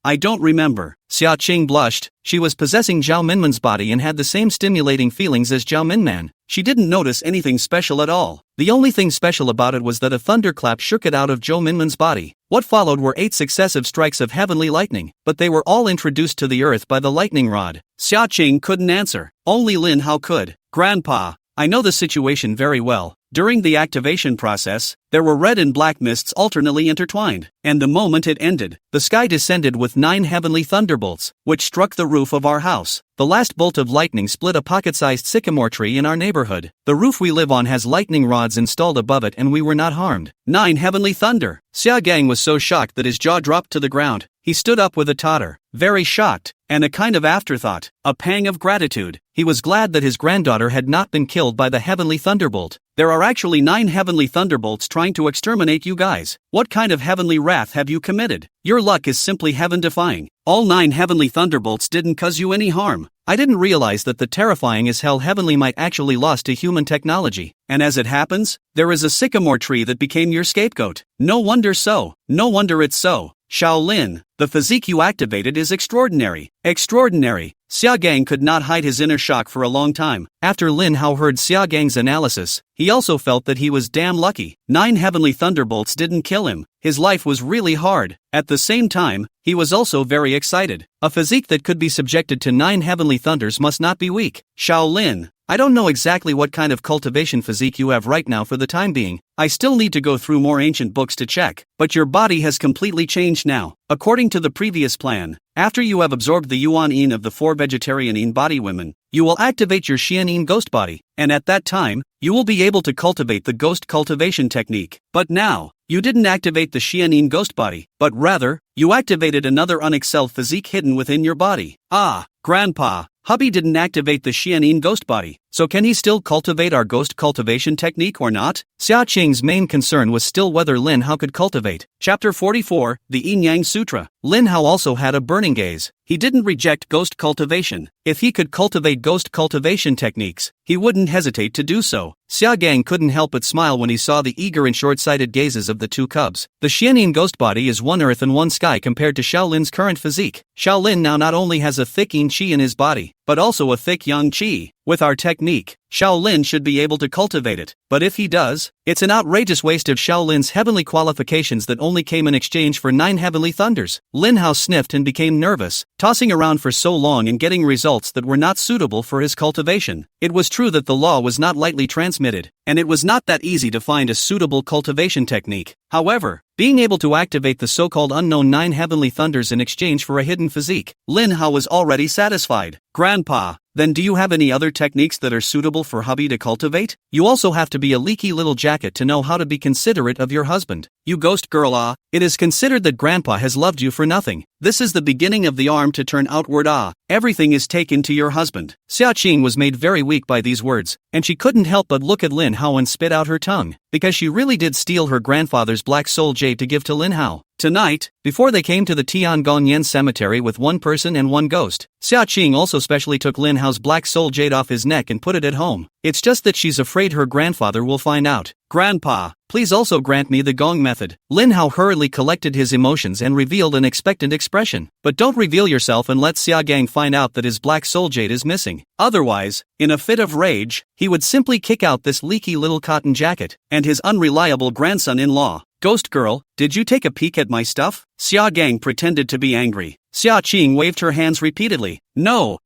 Speaker 1: I don't remember. Xia Qing blushed. She was possessing Zhao Minman's body and had the same stimulating feelings as Zhao Minman. She didn't notice anything special at all. The only thing special about it was that a thunderclap shook it out of Zhao Minman's body. What followed were 8 successive strikes of heavenly lightning, but they were all introduced to the earth by the lightning rod. Xia Qing couldn't answer. Only Lin Hao could. Grandpa, I know the situation very well. During the activation process, there were red and black mists alternately intertwined, and the moment it ended, the sky descended with 9 heavenly thunderbolts, which struck the roof of our house. The last bolt of lightning split a pocket-sized sycamore tree in our neighborhood. The roof we live on has lightning rods installed above it and we were not harmed. 9 heavenly thunder! Xia Gang was so shocked that his jaw dropped to the ground. He stood up with a totter, very shocked, and a kind of afterthought, a pang of gratitude. He was glad that his granddaughter had not been killed by the heavenly thunderbolt. There are actually 9 heavenly thunderbolts trying to exterminate you guys. What kind of heavenly wrath have you committed? Your luck is simply heaven-defying. All 9 heavenly thunderbolts didn't cause you any harm. I didn't realize that the terrifying as hell heavenly might actually lost to human technology. And as it happens, there is a sycamore tree that became your scapegoat. No wonder so. No wonder it's so. Shaolin, the physique you activated is extraordinary. Extraordinary. Xia Gang could not hide his inner shock for a long time. After Lin Hao heard Xia Gang's analysis, he also felt that he was damn lucky. 9 heavenly thunderbolts didn't kill him. His life was really hard. At the same time, he was also very excited. A physique that could be subjected to 9 heavenly thunders must not be weak. Shaolin, I don't know exactly what kind of cultivation physique you have right now for the time being. I still need to go through more ancient books to check, but your body has completely changed now. According to the previous plan, after you have absorbed the Yuan-yin of the 4 vegetarian-yin body women, you will activate your Xianin ghost body, and at that time, you will be able to cultivate the ghost cultivation technique. But now, you didn't activate the Xianin ghost body, but rather, you activated another unexcelled physique hidden within your body. Ah, Grandpa, hubby didn't activate the Xianin ghost body, so can he still cultivate our ghost cultivation technique or not? Xia Qing's main concern was still whether Lin Hao could cultivate. Chapter 44, the Yin Yang Sutra. Lin Hao also had a burning gaze. He didn't reject ghost cultivation. If he could cultivate ghost cultivation techniques, he wouldn't hesitate to do so. Xia Gang couldn't help but smile when he saw the eager and short-sighted gazes of the 2 cubs. The Xianin ghost body is 1 earth and 1 sky compared to Shaolin's current physique. Shaolin now not only has a thick yin qi in his body, but also a thick yang qi. With our technique, Shaolin should be able to cultivate it, but if he does, it's an outrageous waste of Shaolin's heavenly qualifications that only came in exchange for 9 heavenly thunders. Lin Hao sniffed and became nervous, tossing around for so long and getting results that were not suitable for his cultivation. It was true that the law was not lightly transmitted, and it was not that easy to find a suitable cultivation technique. However, being able to activate the so-called unknown 9 heavenly thunders in exchange for a hidden physique, Lin Hao was already satisfied. Grandpa, then do you have any other techniques that are suitable for hubby to cultivate? You also have to be a leaky little jacket to know how to be considerate of your husband. You ghost girl, it is considered that Grandpa has loved you for nothing. This is the beginning of the arm to turn outward. Everything is taken to your husband. Xia Qing was made very weak by these words, and she couldn't help but look at Lin Hao and spit out her tongue, because she really did steal her grandfather's black soul jade to give to Lin Hao. Tonight, before they came to the Tiangongyan cemetery with 1 person and 1 ghost, Xia Qing also specially took Lin Hao's black soul jade off his neck and put it at home. It's just that she's afraid her grandfather will find out. Grandpa, please also grant me the gong method. Lin Hao hurriedly collected his emotions and revealed an expectant expression. But don't reveal yourself and let Xia Gang find out that his black soul jade is missing. Otherwise, in a fit of rage, he would simply kick out this leaky little cotton jacket and his unreliable grandson-in-law. Ghost girl, did you take a peek at my stuff? Xia Gang pretended to be angry. Xia Qing waved her hands repeatedly. No,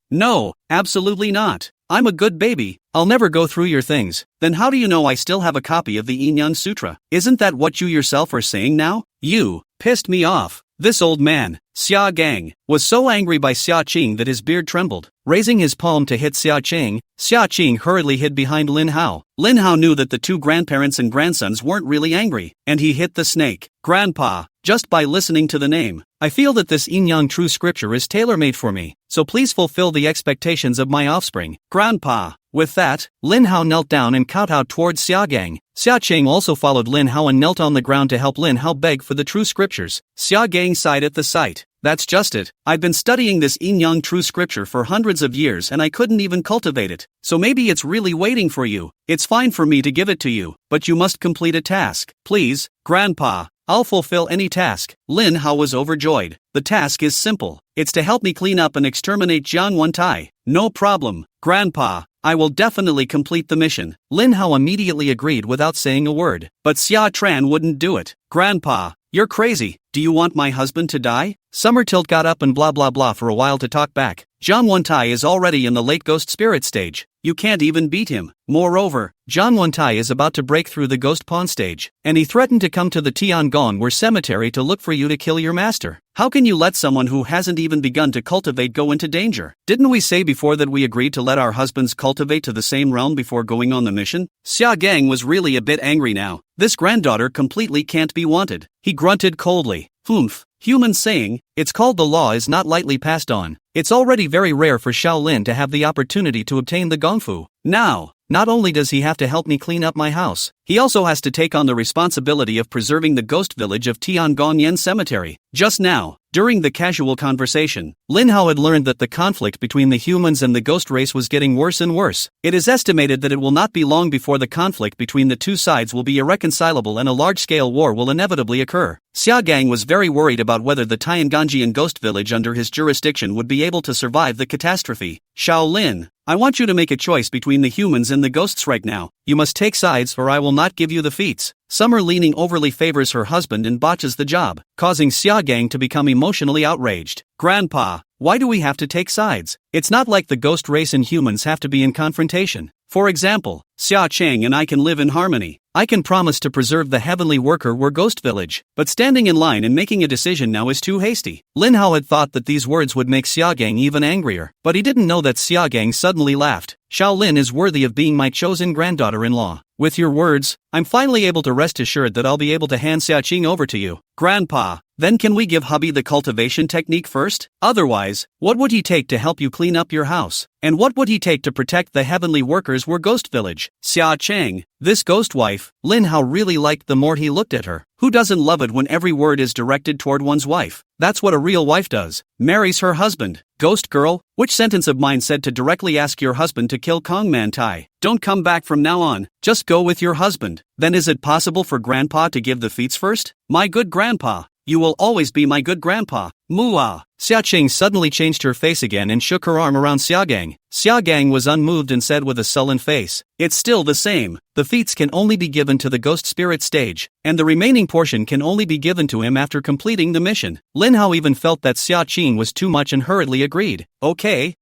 Speaker 1: absolutely not. I'm a good baby. I'll never go through your things. Then how do you know I still have a copy of the Yin Yang Sutra? Isn't that what you yourself are saying now? You pissed me off. This old man, Xia Gang, was so angry by Xia Qing that his beard trembled. Raising his palm to hit Xia Qing hurriedly hid behind Lin Hao. Lin Hao knew that the 2 grandparents and grandsons weren't really angry, and he hit the snake. Grandpa, just by listening to the name. I feel that this Yin-Yang true scripture is tailor-made for me, so please fulfill the expectations of my offspring, Grandpa. With that, Lin Hao knelt down and kowtowed towards Xia Gang. Xia Cheng also followed Lin Hao and knelt on the ground to help Lin Hao beg for the true scriptures. Xia Gang sighed at the sight. That's just it. I've been studying this Yin-Yang true scripture for hundreds of years and I couldn't even cultivate it. So maybe it's really waiting for you. It's fine for me to give it to you, but you must complete a task. Please, Grandpa. I'll fulfill any task. Lin Hao was overjoyed. The task is simple. It's to help me clean up and exterminate Jiang Wentai. No problem, Grandpa. I will definitely complete the mission. Lin Hao immediately agreed without saying a word. But Xia Tran wouldn't do it. Grandpa, you're crazy. Do you want my husband to die? Summertilt got up and blah blah blah for a while to talk back. Jiang Wentai is already in the late ghost spirit stage. You can't even beat him. Moreover, Jiang Wentai is about to break through the ghost pawn stage, and he threatened to come to the Tiangong cemetery to look for you to kill your master. How can you let someone who hasn't even begun to cultivate go into danger? Didn't we say before that we agreed to let our husbands cultivate to the same realm before going on the mission? Xia Gang was really a bit angry now. This granddaughter completely can't be wanted. He grunted coldly. Humph. Human saying, it's called the law is not lightly passed on. It's already very rare for Shaolin to have the opportunity to obtain the Gongfu. Now, not only does he have to help me clean up my house, he also has to take on the responsibility of preserving the ghost village of Tiangong Cemetery. Just now, during the casual conversation, Lin Hao had learned that the conflict between the humans and the ghost race was getting worse and worse. It is estimated that it will not be long before the conflict between the two sides will be irreconcilable and a large-scale war will inevitably occur. Xia Gang was very worried about whether the Tianganjian ghost village under his jurisdiction would be able to survive the catastrophe. Shaolin, I want you to make a choice between the humans and the ghosts right now. You must take sides or I will not give you the feats. Summer leaning overly favors her husband and botches the job, causing Xia Gang to become emotionally outraged. Grandpa, why do we have to take sides? It's not like the ghost race and humans have to be in confrontation. For example, Xia Cheng and I can live in harmony. I can promise to preserve the heavenly worker ghost village, but standing in line and making a decision now is too hasty. Lin Hao had thought that these words would make Xia Gang even angrier, but he didn't know that Xia Gang suddenly laughed. Shaolin is worthy of being my chosen granddaughter-in-law. With your words, I'm finally able to rest assured that I'll be able to hand Xiaqing over to you. Grandpa, then can we give hubby the cultivation technique first? Otherwise, what would he take to help you clean up your house? And what would he take to protect the heavenly workers ghost village? Xia Cheng, this ghost wife, Lin Hao really liked the more he looked at her. Who doesn't love it when every word is directed toward one's wife? That's what a real wife does. Marries her husband. Ghost girl, which sentence of mine said to directly ask your husband to kill Kong Mantai? Don't come back from now on, just go with your husband. Then is it possible for Grandpa to give the feats first? My good Grandpa, you will always be my good Grandpa. Muah. Xia Cheng suddenly changed her face again and shook her arm around Xia Gang. Xia Gang was unmoved and said with a sullen face, it's still the same. The feats can only be given to the ghost spirit stage, and the remaining portion can only be given to him after completing the mission. Lin Hao even felt that Xia Cheng was too much and hurriedly agreed. Okay,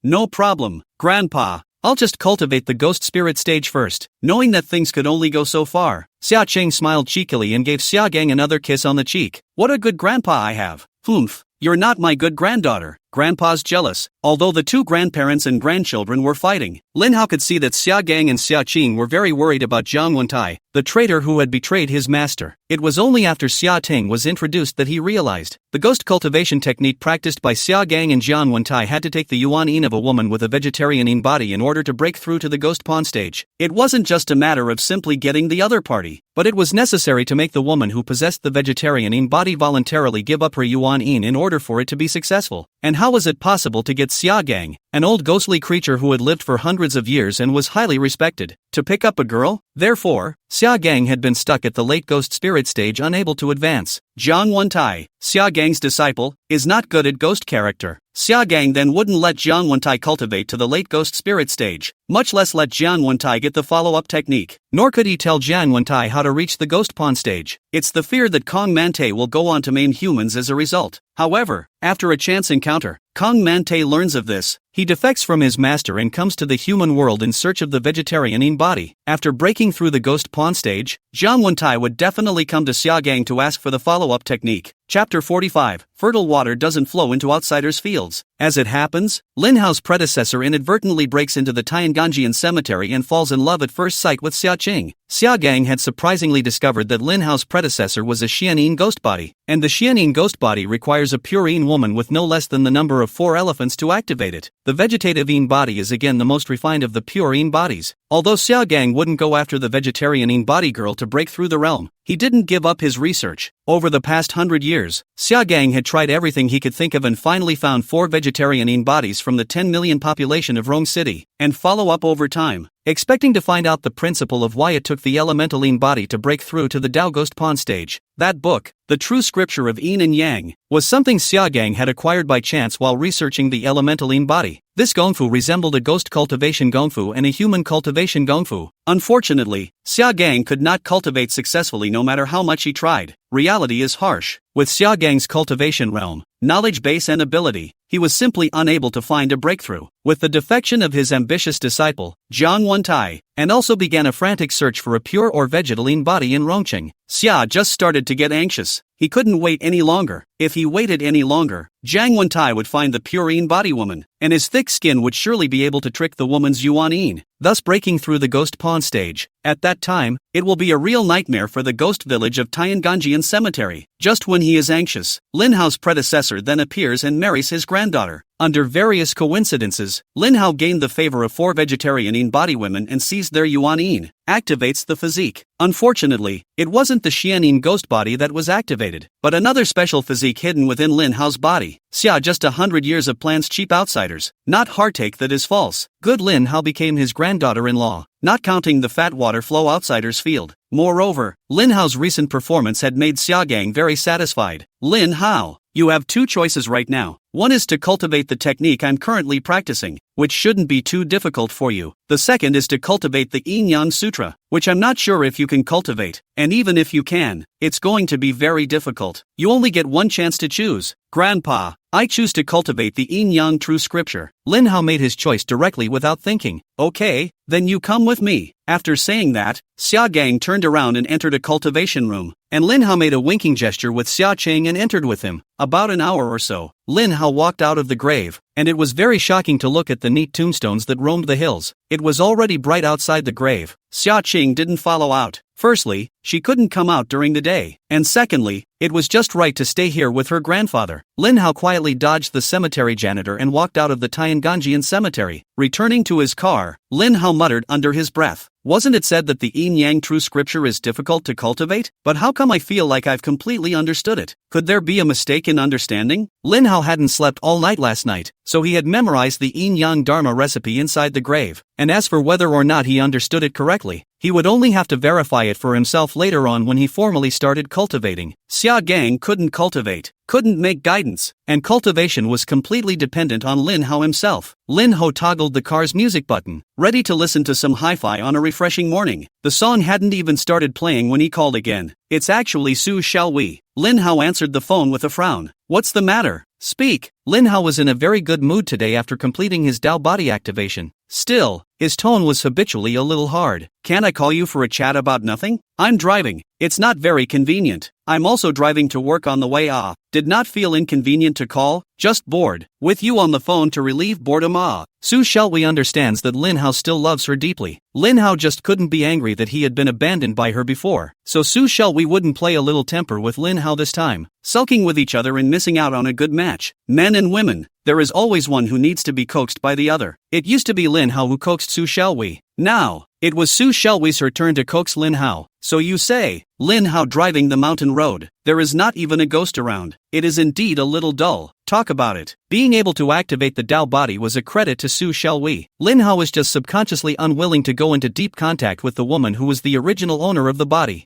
Speaker 1: no problem, Grandpa. I'll just cultivate the ghost spirit stage first, knowing that things could only go so far. Xia Cheng smiled cheekily and gave Xia Gang another kiss on the cheek. What a good grandpa I have. Humph, you're not my good granddaughter. Grandpa's jealous. Although the two grandparents and grandchildren were fighting, Lin Hao could see that Xia Gang and Xia Qing were very worried about Jiang Wentai, the traitor who had betrayed his master. It was only after Xia Ting was introduced that he realized the ghost cultivation technique practiced by Xia Gang and Jiang Wentai had to take the yuan yin of a woman with a vegetarian yin body in order to break through to the ghost pawn stage. It wasn't just a matter of simply getting the other party, but it was necessary to make the woman who possessed the vegetarian yin body voluntarily give up her yuan yin in order for it to be successful. And how was it possible to get Xia Gang, an old ghostly creature who had lived for hundreds of years and was highly respected, to pick up a girl? Therefore, Xia Gang had been stuck at the late ghost spirit stage, unable to advance. Jiang Wentai, Xia Gang's disciple, is not good at ghost character. Xia Gang then wouldn't let Jiang Wentai cultivate to the late ghost spirit stage, much less let Jiang Wentai get the follow-up technique. Nor could he tell Jiang Wentai how to reach the ghost pawn stage. It's the fear that Kong Mante will go on to maim humans as a result. However, after a chance encounter, Kong Mante learns of this. He defects from his master and comes to the human world in search of the vegetarian yin body. After breaking through the ghost pawn stage, Jiang Wentai would definitely come to Xia Gang to ask for the follow-up technique. Chapter 45, Fertile water doesn't flow into outsiders' fields. As it happens, Lin Hao's predecessor inadvertently breaks into the Tianganjian cemetery and falls in love at first sight with Xia Qing. Xia Gang had surprisingly discovered that Lin Hao's predecessor was a Xianyin ghost body, and the Xianyin ghost body requires a pure Yin woman with no less than the number of 4 elephants to activate it. The vegetative Yin body is again the most refined of the pure Yin bodies. Although Xia Gang wouldn't go after the vegetarian Yin body girl to break through the realm, he didn't give up his research. Over the past 100 years, Xia Gang had tried everything he could think of and finally found 4 vegetarian Yin bodies from the 10 million population of Rome City, and follow up over time. Expecting to find out the principle of why it took the elemental Yin body to break through to the Tao Ghost Pawn stage, that book, The True Scripture of Yin and Yang, was something Xia Gang had acquired by chance while researching the elemental Yin body. This gongfu resembled a ghost cultivation gongfu and a human cultivation gongfu. Unfortunately, Xia Gang could not cultivate successfully no matter how much he tried. Reality is harsh. With Xia Gang's cultivation realm, knowledge base and ability, he was simply unable to find a breakthrough. With the defection of his ambitious disciple, Jiang Wentai, and also began a frantic search for a pure or vegetal Yin body in Rongqing, Xia just started to get anxious. He couldn't wait any longer. If he waited any longer, Jiang Wentai would find the pure Yin body woman, and his thick skin would surely be able to trick the woman's Yuan Yin, thus breaking through the ghost pawn stage. At that time, it will be a real nightmare for the ghost village of Tianganjian Cemetery. Just when he is anxious, Lin Hao's predecessor then appears and marries his granddaughter. Under various coincidences, Lin Hao gained the favor of 4 vegetarian Yin body women and seized their Yuan Yin, activates the physique. Unfortunately, it wasn't the Xianyin ghost body that was activated, but another special physique hidden within Lin Hao's body. Xia just 100 years of plans cheap outsiders, not heartache that is false. Good Lin Hao became his granddaughter-in-law, not counting the fat water flow outsiders field. Moreover, Lin Hao's recent performance had made Xia Gang very satisfied. Lin Hao, you have 2 choices right now. One is to cultivate the technique I'm currently practicing, which shouldn't be too difficult for you. The second is to cultivate the Yin Yang Sutra, which I'm not sure if you can cultivate, and even if you can, it's going to be very difficult. You only get one chance to choose. Grandpa, I choose to cultivate the Yin Yang True Scripture. Lin Hao made his choice directly without thinking. Okay, then you come with me. After saying that, Xia Gang turned around and entered a cultivation room, and Lin Hao made a winking gesture with Xia Qing and entered with him. About an hour or so, Lin Hao walked out of the grave, and it was very shocking to look at the neat tombstones that roamed the hills. It was already bright outside the grave. Xia Qing didn't follow out. Firstly, she couldn't come out during the day, and secondly, it was just right to stay here with her grandfather. Lin Hao quietly dodged the cemetery janitor and walked out of the Tianganjian cemetery. Returning to his car, Lin Hao muttered under his breath, "Wasn't it said that the Yin Yang True Scripture is difficult to cultivate? But how come I feel like I've completely understood it? Could there be a mistake in understanding?" Lin Hao hadn't slept all night last night, so he had memorized the Yin Yang Dharma recipe inside the grave, and as for whether or not he understood it correctly, he would only have to verify it for himself later on when he formally started cultivating. Xia Gang couldn't cultivate, couldn't make guidance, and cultivation was completely dependent on Lin Hao himself. Lin Hao toggled the car's music button, ready to listen to some hi-fi on a refreshing morning. The song hadn't even started playing when he called again. "It's actually Su Xiaowei." Lin Hao answered the phone with a frown. "What's the matter? Speak." Lin Hao was in a very good mood today after completing his Tao body activation. Still, his tone was habitually a little hard. "Can I call you for a chat about nothing? I'm driving. It's not very convenient. I'm also driving to work on the way. Did not feel inconvenient to call, just bored. With you on the phone to relieve boredom. Su Xiaowei understands that Lin Hao still loves her deeply. Lin Hao just couldn't be angry that he had been abandoned by her before, so Su Xiaowei wouldn't play a little temper with Lin Hao this time, sulking with each other and missing out on a good match. Men and women, there is always one who needs to be coaxed by the other. It used to be Lin Hao who coaxed Su Xiaowei. Now, it was Su Xiaowei's her turn to coax Lin Hao. "So you say, Lin Hao driving the mountain road, there is not even a ghost around. It is indeed a little dull. Talk about it." Being able to activate the Tao body was a credit to Su Xiaowei. Lin Hao was just subconsciously unwilling to go into deep contact with the woman who was the original owner of the body.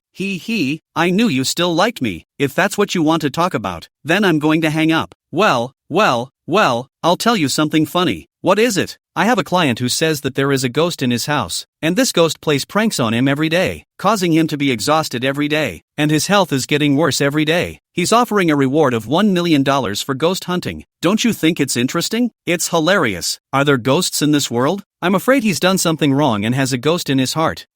Speaker 1: I knew you still liked me. If that's what you want to talk about, then I'm going to hang up." Well, I'll tell you something funny." "What is it?" "I have a client who says that there is a ghost in his house, and this ghost plays pranks on him every day, causing him to be exhausted every day, and his health is getting worse every day. He's offering a reward of $1 million for ghost hunting. Don't you think it's interesting? It's hilarious. Are there ghosts in this world? I'm afraid he's done something wrong and has a ghost in his heart."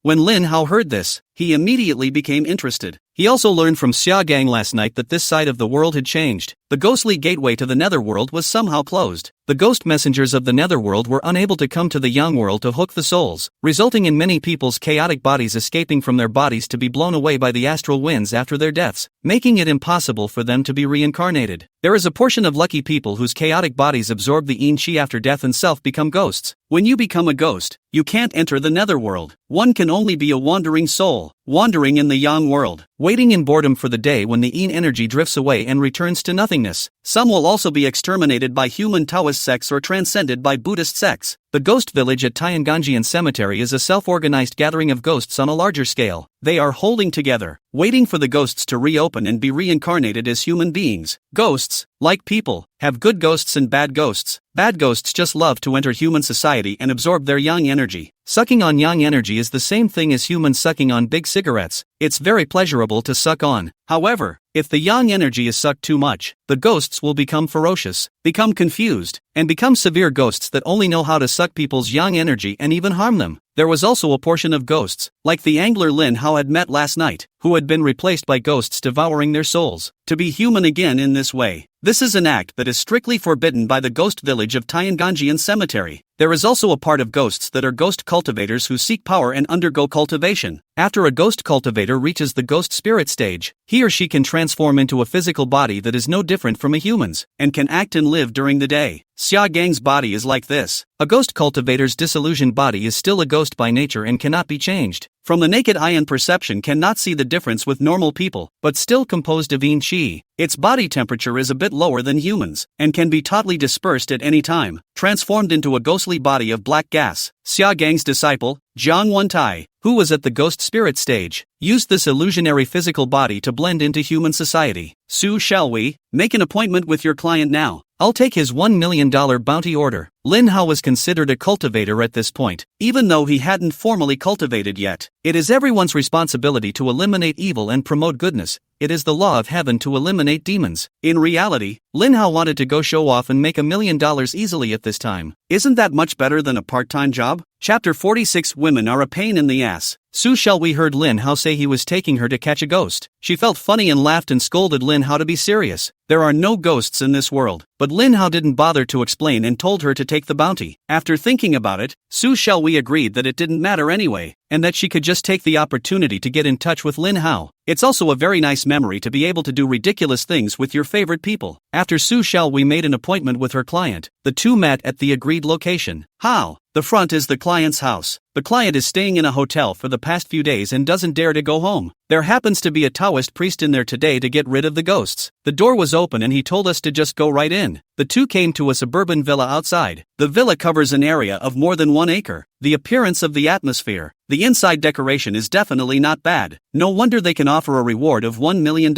Speaker 1: When Lin Hao heard this, he immediately became interested. He also learned from Xia Gang last night that this side of the world had changed. The ghostly gateway to the netherworld was somehow closed. The ghost messengers of the netherworld were unable to come to the young world to hook the souls, resulting in many people's chaotic bodies escaping from their bodies to be blown away by the astral winds after their deaths, making it impossible for them to be reincarnated. There is a portion of lucky people whose chaotic bodies absorb the yin qi after death and self-become ghosts. When you become a ghost, you can't enter the netherworld. One can only be a wandering soul, wandering in the yang world, waiting in boredom for the day when the yin energy drifts away and returns to nothingness. Some will also be exterminated by human Taoist sects or transcended by Buddhist sects. The ghost village at Tianganjian Cemetery is a self-organized gathering of ghosts on a larger scale. They are holding together, waiting for the ghosts to reopen and be reincarnated as human beings. Ghosts, like people, have good ghosts and bad ghosts. Bad ghosts just love to enter human society and absorb their yang energy. Sucking on yang energy is the same thing as humans sucking on big cigarettes. It's very pleasurable to suck on. However, if the yang energy is sucked too much, the ghosts will become ferocious, become confused, and become severe ghosts that only know how to suck people's yang energy and even harm them. There was also a portion of ghosts, like the angler Lin Hao had met last night, who had been replaced by ghosts devouring their souls, to be human again in this way. This is an act that is strictly forbidden by the ghost village of Tianganjian Cemetery. There is also a part of ghosts that are ghost cultivators who seek power and undergo cultivation. After a ghost cultivator reaches the ghost spirit stage, he or she can transform into a physical body that is no different from a human's, and can act and live during the day. Xia Gang's body is like this. A ghost cultivator's disillusioned body is still a ghost by nature and cannot be changed. From the naked eye and perception cannot see the difference with normal people, but still composed of yin qi. Its body temperature is a bit lower than humans, and can be totally dispersed at any time, transformed into a ghostly body of black gas. Xia Gang's disciple, Jiang Wentai, who was at the ghost spirit stage, used this illusionary physical body to blend into human society. Su, shall we make an appointment with your client now? I'll take his $1 million bounty order. Lin Hao was considered a cultivator at this point, even though he hadn't formally cultivated yet. It is everyone's responsibility to eliminate evil and promote goodness. It is the law of heaven to eliminate demons. In reality, Lin Hao wanted to go show off and make $1 million easily at this time. Isn't that much better than a part-time job? Chapter 46. Women are a pain in the ass. Su Xiaowei heard Lin Hao say he was taking her to catch a ghost. She felt funny and laughed and scolded Lin Hao to be serious. There are no ghosts in this world. But Lin Hao didn't bother to explain and told her to take the bounty. After thinking about it, Su Xiaowei agreed that it didn't matter anyway, and that she could just take the opportunity to get in touch with Lin Hao. It's also a very nice memory to be able to do ridiculous things with your favorite people. After Su Xiaowei made an appointment with her client, the two met at the agreed location. How? The front is the client's house. The client is staying in a hotel for the past few days and doesn't dare to go home. There happens to be a Taoist priest in there today to get rid of the ghosts. The door was open and he told us to just go right in. The two came to a suburban villa outside. The villa covers an area of more than 1 acre. The appearance of the atmosphere. The inside decoration is definitely not bad. No wonder they can offer a reward of $1 million.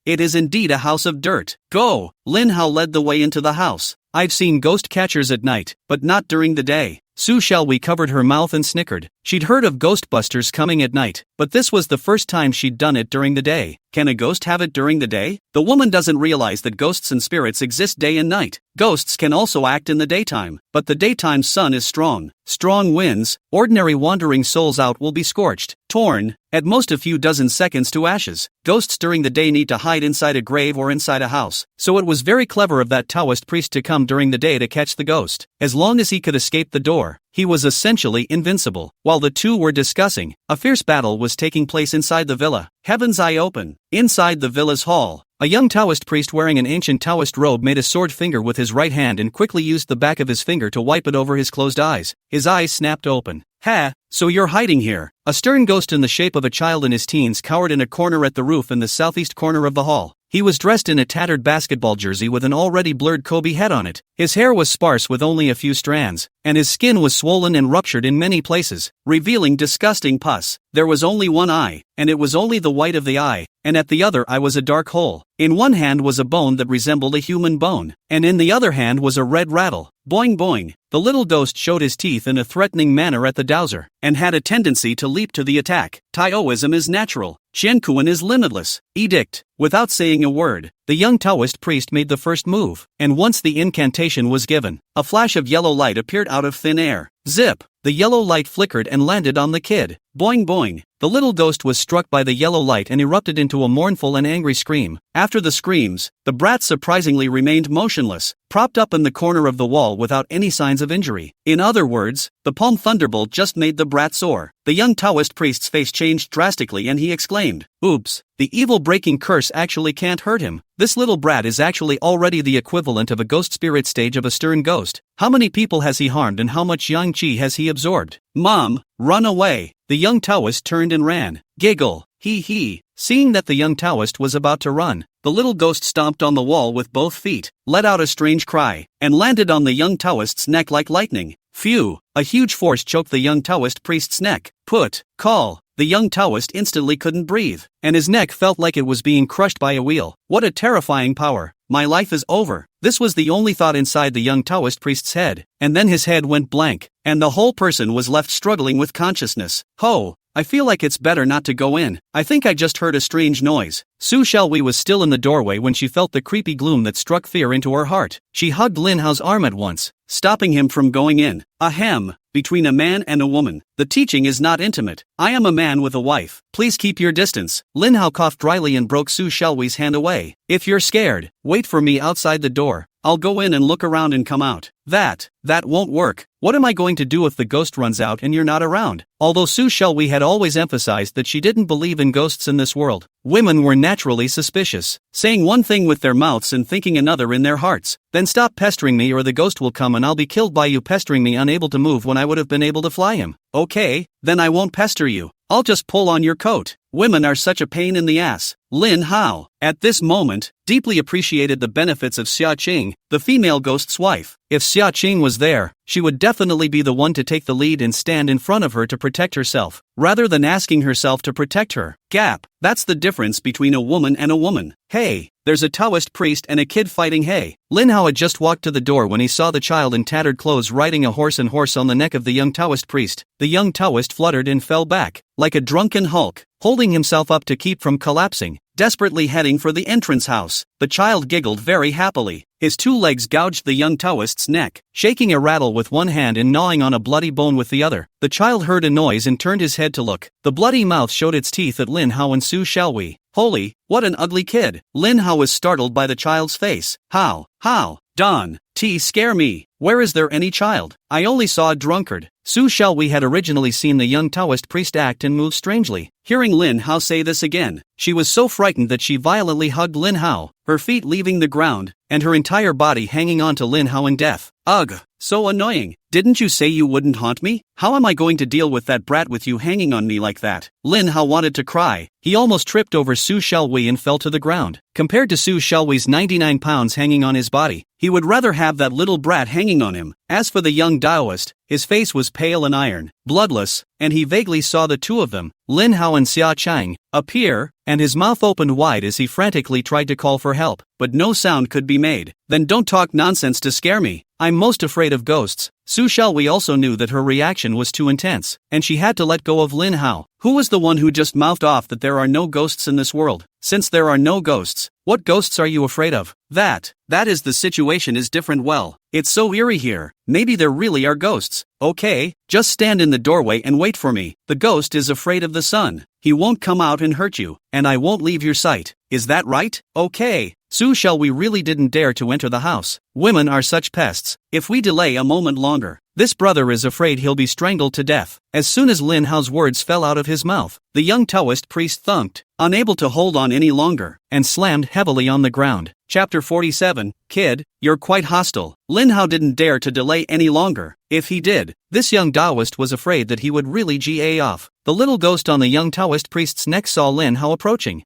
Speaker 1: It is indeed a house of dirt. Go! Lin Hao led the way into the house. I've seen ghost catchers at night, but not during the day. Su Xiaowei covered her mouth and snickered. She'd heard of ghostbusters coming at night, but this was the first time she'd done it during the day. Can a ghost have it during the day? The woman doesn't realize that ghosts and spirits exist day and night. Ghosts can also act in the daytime, but the daytime sun is strong. Strong winds, ordinary wandering souls out will be scorched, torn, at most a few dozen seconds to ashes. Ghosts during the day need to hide inside a grave or inside a house, so it was very clever of that Taoist priest to come during the day to catch the ghost. As long as he could escape the door, he was essentially invincible. While the two were discussing, a fierce battle was taking place inside the villa. Heaven's eye open. Inside the villa's hall, a young Taoist priest wearing an ancient Taoist robe made a sword finger with his right hand and quickly used the back of his finger to wipe it over his closed eyes. His eyes snapped open. Ha! So you're hiding here. A stern ghost in the shape of a child in his teens cowered in a corner at the roof in the southeast corner of the hall. He was dressed in a tattered basketball jersey with an already blurred Kobe head on it. His hair was sparse with only a few strands, and his skin was swollen and ruptured in many places, revealing disgusting pus. There was only one eye, and it was only the white of the eye, and at the other eye was a dark hole. In one hand was a bone that resembled a human bone, and in the other hand was a red rattle. Boing boing. The little ghost showed his teeth in a threatening manner at the dowser, and had a tendency to leap to the attack. Taoism is natural. Qiankuan is limitless. Edict. Without saying a word, the young Taoist priest made the first move, and once the incantation was given, a flash of yellow light appeared out of thin air. Zip! The yellow light flickered and landed on the kid. Boing boing. The little ghost was struck by the yellow light and erupted into a mournful and angry scream. After the screams, the brat surprisingly remained motionless, propped up in the corner of the wall without any signs of injury. In other words, the palm thunderbolt just made the brat sore. The young Taoist priest's face changed drastically and he exclaimed, "Oops, the evil-breaking curse actually can't hurt him. This little brat is actually already the equivalent of a ghost spirit stage of a stern ghost. How many people has he harmed and how much yang qi has he absorbed? Mom, run away." The young Taoist turned and ran. Giggle, hee hee. Seeing that the young Taoist was about to run, the little ghost stomped on the wall with both feet, let out a strange cry, and landed on the young Taoist's neck like lightning. Phew, a huge force choked the young Taoist priest's neck. Call. The young Taoist instantly couldn't breathe, and his neck felt like it was being crushed by a wheel. What a terrifying power. My life is over. This was the only thought inside the young Taoist priest's head, and then his head went blank, and the whole person was left struggling with consciousness. Ho! I feel like it's better not to go in. I think I just heard a strange noise. Su Xiaowei was still in the doorway when she felt the creepy gloom that struck fear into her heart. She hugged Lin Hao's arm at once, stopping him from going in. Ahem. Between a man and a woman, the teaching is not intimate. I am a man with a wife. Please keep your distance. Lin Hao coughed dryly and broke Su Xiaowei's hand away. If you're scared, wait for me outside the door. I'll go in and look around and come out. That won't work. What am I going to do if the ghost runs out and you're not around? Although Su Xiaowei had always emphasized that she didn't believe in ghosts in this world, women were naturally suspicious, saying one thing with their mouths and thinking another in their hearts. Then stop pestering me or the ghost will come and I'll be killed by you pestering me, unable to move when I would have been able to fly him. Okay, then I won't pester you. I'll just pull on your coat. Women are such a pain in the ass. Lin Hao, at this moment, deeply appreciated the benefits of Xia Qing, the female ghost's wife. If Xia Qing was there, she would definitely be the one to take the lead and stand in front of her to protect herself, rather than asking herself to protect her. Gap. That's the difference between a woman and a woman. Hey, there's a Taoist priest and a kid fighting. Hey. Lin Hao had just walked to the door when he saw the child in tattered clothes riding a horse and horse on the neck of the young Taoist priest. The young Taoist fluttered and fell back, like a drunken Hulk, holding himself up to keep from collapsing, desperately heading for the entrance house. The child giggled very happily. His two legs gouged the young Taoist's neck, shaking a rattle with one hand and gnawing on a bloody bone with the other. The child heard a noise and turned his head to look. The bloody mouth showed its teeth at Lin Hao and Su Xiaowei. Holy, what an ugly kid. Lin Hao was startled by the child's face. How? Don, scare me. Where is there any child? I only saw a drunkard. Su Xiaowei had originally seen the young Taoist priest act and move strangely. Hearing Lin Hao say this again, she was so frightened that she violently hugged Lin Hao, her feet leaving the ground, and her entire body hanging on to Lin Hao in death. Ugh, so annoying. Didn't you say you wouldn't haunt me? How am I going to deal with that brat with you hanging on me like that? Lin Hao wanted to cry. He almost tripped over Su Xiaowei and fell to the ground. Compared to Su Xiaowei's 99 pounds hanging on his body, he would rather have that little brat hanging on him. As for the young Taoist, his face was pale and iron, bloodless, and he vaguely saw the two of them, Lin Hao and Xia Qing, appear, and his mouth opened wide as he frantically tried to call for help, but no sound could be made. Then don't talk nonsense to scare me. I'm most afraid of ghosts. Su Xiaowei also knew that her reaction was too intense, and she had to let go of Lin Hao, who was the one who just mouthed off that there are no ghosts in this world. Since there are no ghosts, what ghosts are you afraid of? That is the situation is different. Well, it's so eerie here. Maybe there really are ghosts. Okay, just stand in the doorway and wait for me. The ghost is afraid of the sun. He won't come out and hurt you, and I won't leave your sight. Is that right? Okay. Su Xiaowei really didn't dare to enter the house. Women are such pests. If we delay a moment longer, this brother is afraid he'll be strangled to death. As soon as Lin Hao's words fell out of his mouth, the young Taoist priest thunked, unable to hold on any longer, and slammed heavily on the ground. Chapter 47, Kid, you're quite hostile. Lin Hao didn't dare to delay any longer. If he did, this young Taoist was afraid that he would really ga off. The little ghost on the young Taoist priest's neck saw Lin Hao approaching.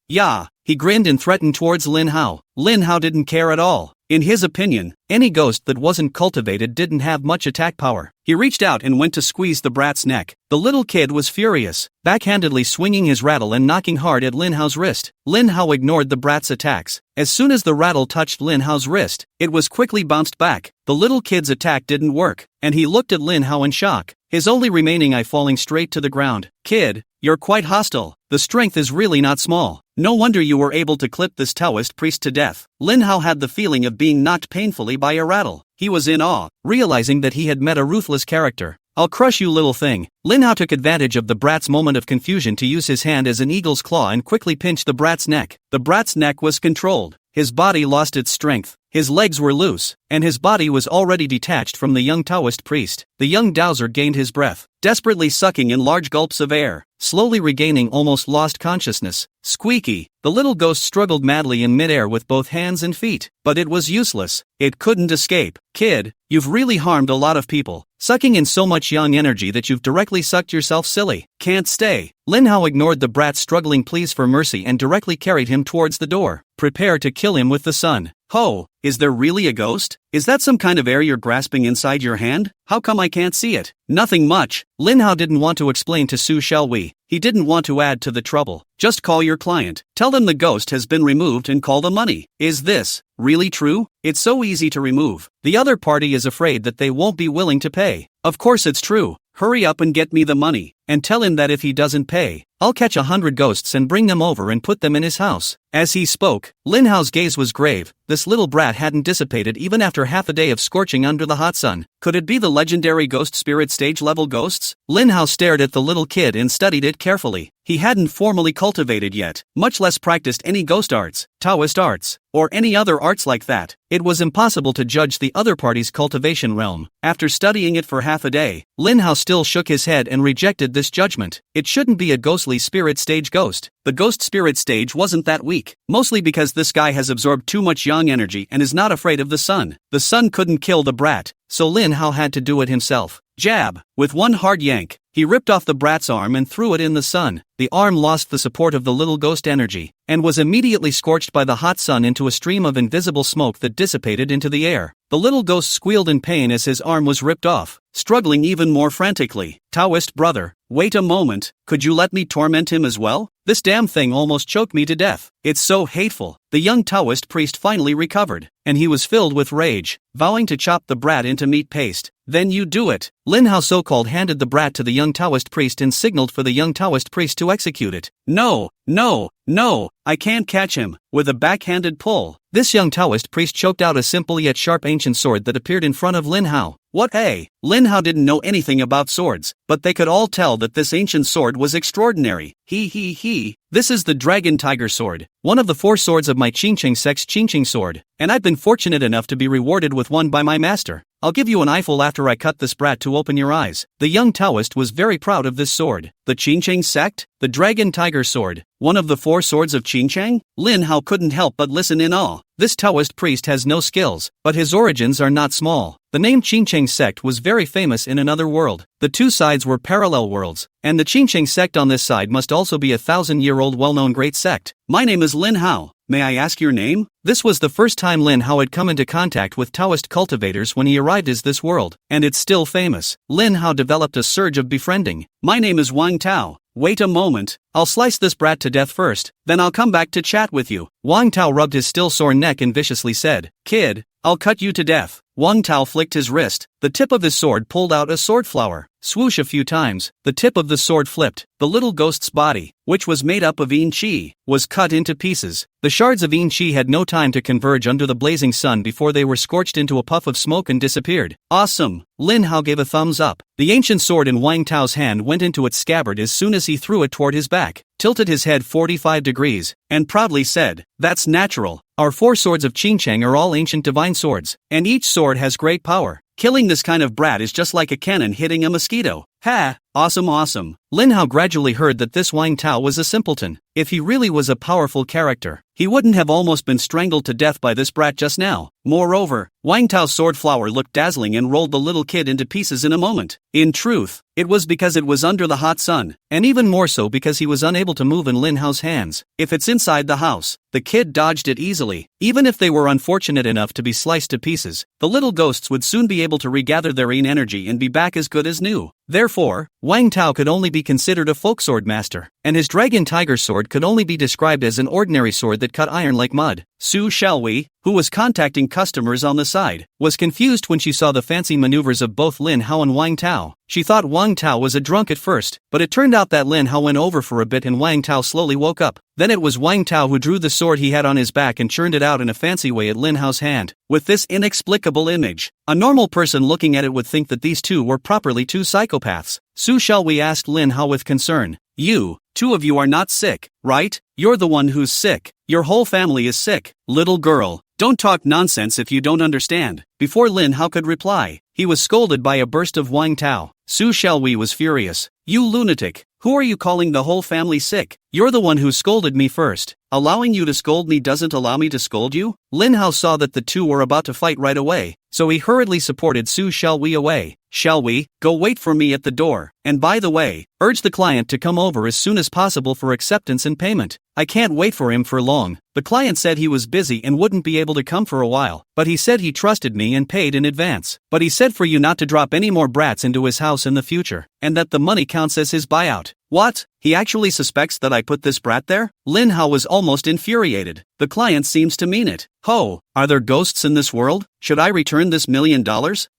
Speaker 1: Yeah. He grinned and threatened towards Lin Hao. Lin Hao didn't care at all. In his opinion, any ghost that wasn't cultivated didn't have much attack power. He reached out and went to squeeze the brat's neck. The little kid was furious, backhandedly swinging his rattle and knocking hard at Lin Hao's wrist. Lin Hao ignored the brat's attacks. As soon as the rattle touched Lin Hao's wrist, it was quickly bounced back. The little kid's attack didn't work, and he looked at Lin Hao in shock, his only remaining eye falling straight to the ground. Kid, you're quite hostile. The strength is really not small. No wonder you were able to clip this Taoist priest to death. Lin Hao had the feeling of being knocked painfully by a rattle. He was in awe, realizing that he had met a ruthless character. I'll crush you, little thing. Lin Hao took advantage of the brat's moment of confusion to use his hand as an eagle's claw and quickly pinched the brat's neck. The brat's neck was controlled. His body lost its strength. His legs were loose, and his body was already detached from the young Taoist priest. The young dowser gained his breath, desperately sucking in large gulps of air, slowly regaining almost lost consciousness. Squeaky, the little ghost struggled madly in midair with both hands and feet, but it was useless. It couldn't escape. Kid, you've really harmed a lot of people, sucking in so much young energy that you've directly sucked yourself silly. Can't stay. Lin Hao ignored the brat's struggling pleas for mercy and directly carried him towards the door. Prepare to kill him with the sun. Ho, is there really a ghost? Is that some kind of air you're grasping inside your hand? How come I can't see it? Nothing much. Lin Hao didn't want to explain to Su Xiaowei. He didn't want to add to the trouble. Just call your client. Tell them the ghost has been removed and call the money. Is this really true? It's so easy to remove. The other party is afraid that they won't be willing to pay. Of course it's true. Hurry up and get me the money, and tell him that if he doesn't pay, I'll catch 100 ghosts and bring them over and put them in his house. As he spoke, Lin Hao's gaze was grave. This little brat hadn't dissipated even after half a day of scorching under the hot sun. Could it be the legendary ghost spirit stage-level ghosts? Lin Hao stared at the little kid and studied it carefully. He hadn't formally cultivated yet, much less practiced any ghost arts, Taoist arts, or any other arts like that. It was impossible to judge the other party's cultivation realm. After studying it for half a day, Lin Hao still shook his head and rejected this judgment. It shouldn't be a ghostly spirit stage ghost. The ghost spirit stage wasn't that weak, mostly because this guy has absorbed too much yang energy and is not afraid of the sun. The sun couldn't kill the brat, so Lin Hao had to do it himself. Jab! With one hard yank, he ripped off the brat's arm and threw it in the sun. The arm lost the support of the little ghost energy, and was immediately scorched by the hot sun into a stream of invisible smoke that dissipated into the air. The little ghost squealed in pain as his arm was ripped off, struggling even more frantically. Taoist brother, wait a moment, could you let me torment him as well? This damn thing almost choked me to death. It's so hateful. The young Taoist priest finally recovered, and he was filled with rage, vowing to chop the brat into meat paste. Then you do it. Lin Hao so-called handed the brat to the young Taoist priest and signaled for the young Taoist priest to execute it. No, no, no, I can't catch him. With a backhanded pull, this young Taoist priest choked out a simple yet sharp ancient sword that appeared in front of Lin Hao. What? Hey, Lin Hao didn't know anything about swords, but they could all tell that this ancient sword was extraordinary. This is the Dragon Tiger Sword, one of the 4 swords of my Qingqing sect's Qingqing sword, and I've been fortunate enough to be rewarded with one by my master. I'll give you an eyeful after I cut this brat to open your eyes. The young Taoist was very proud of this sword. The Qingqing sect? The Dragon Tiger Sword, one of the 4 swords of Qingqing? Lin Hao couldn't help but listen in awe. This Taoist priest has no skills, but his origins are not small. The name Qingqing sect was very famous in another world. The 2 sides were parallel worlds, and the Qingqing sect on this side must also be a 1,000-year-old well-known great sect. My name is Lin Hao. May I ask your name? This was the first time Lin Hao had come into contact with Taoist cultivators when he arrived at this world, and it's still famous. Lin Hao developed a surge of befriending. My name is Wang Tao. Wait a moment, I'll slice this brat to death first, then I'll come back to chat with you. Wang Tao rubbed his still sore neck and viciously said, Kid, I'll cut you to death. Wang Tao flicked his wrist. The tip of his sword pulled out a sword flower. Swoosh a few times, the tip of the sword flipped. The little ghost's body, which was made up of yin qi, was cut into pieces. The shards of yin qi had no time to converge under the blazing sun before they were scorched into a puff of smoke and disappeared. Awesome! Lin Hao gave a thumbs up. The ancient sword in Wang Tao's hand went into its scabbard as soon as he threw it toward his back, tilted his head 45 degrees, and proudly said, That's natural. Our 4 swords of Qingqing are all ancient divine swords, and each sword has great power. Killing this kind of brat is just like a cannon hitting a mosquito. Ha! Awesome. Lin Hao gradually heard that this Wang Tao was a simpleton. If he really was a powerful character, he wouldn't have almost been strangled to death by this brat just now. Moreover, Wang Tao's sword flower looked dazzling and rolled the little kid into pieces in a moment. In truth, it was because it was under the hot sun, and even more so because he was unable to move in Lin Hao's hands. If it's inside the house, the kid dodged it easily. Even if they were unfortunate enough to be sliced to pieces, the little ghosts would soon be able to regather their yin energy and be back as good as new. Therefore, Wang Tao could only be considered a folk sword master, and his dragon tiger sword could only be described as an ordinary sword that cut iron like mud. Su Xiaowei, who was contacting customers on the side, was confused when she saw the fancy maneuvers of both Lin Hao and Wang Tao. She thought Wang Tao was a drunk at first, but it turned out that Lin Hao went over for a bit and Wang Tao slowly woke up. Then it was Wang Tao who drew the sword he had on his back and churned it out in a fancy way at Lin Hao's hand. With this inexplicable image, a normal person looking at it would think that these two were properly two psychopaths. Su Xiaowei asked Lin Hao with concern, "You, two of you are not sick, right? You're the one who's sick. Your whole family is sick. Little girl, don't talk nonsense if you don't understand." Before Lin Hao could reply, he was scolded by a burst of Wang Tao. Su Xiaowei was furious. "You lunatic, who are you calling the whole family sick? You're the one who scolded me first. Allowing you to scold me doesn't allow me to scold you?" Lin Hao saw that the two were about to fight right away, so he hurriedly supported Su Xiaowei away. "Xiaowei, go wait for me at the door, and by the way, urge the client to come over as soon as possible for acceptance and payment. I can't wait for him for long." The client said he was busy and wouldn't be able to come for a while, but he said he trusted me and paid in advance. But he said for you not to drop any more brats into his house in the future, and that the money counts as his buyout. What? He actually suspects that I put this brat there? Lin Hao was almost infuriated. The client seems to mean it. Ho, are there ghosts in this world? Should I return this $1 million?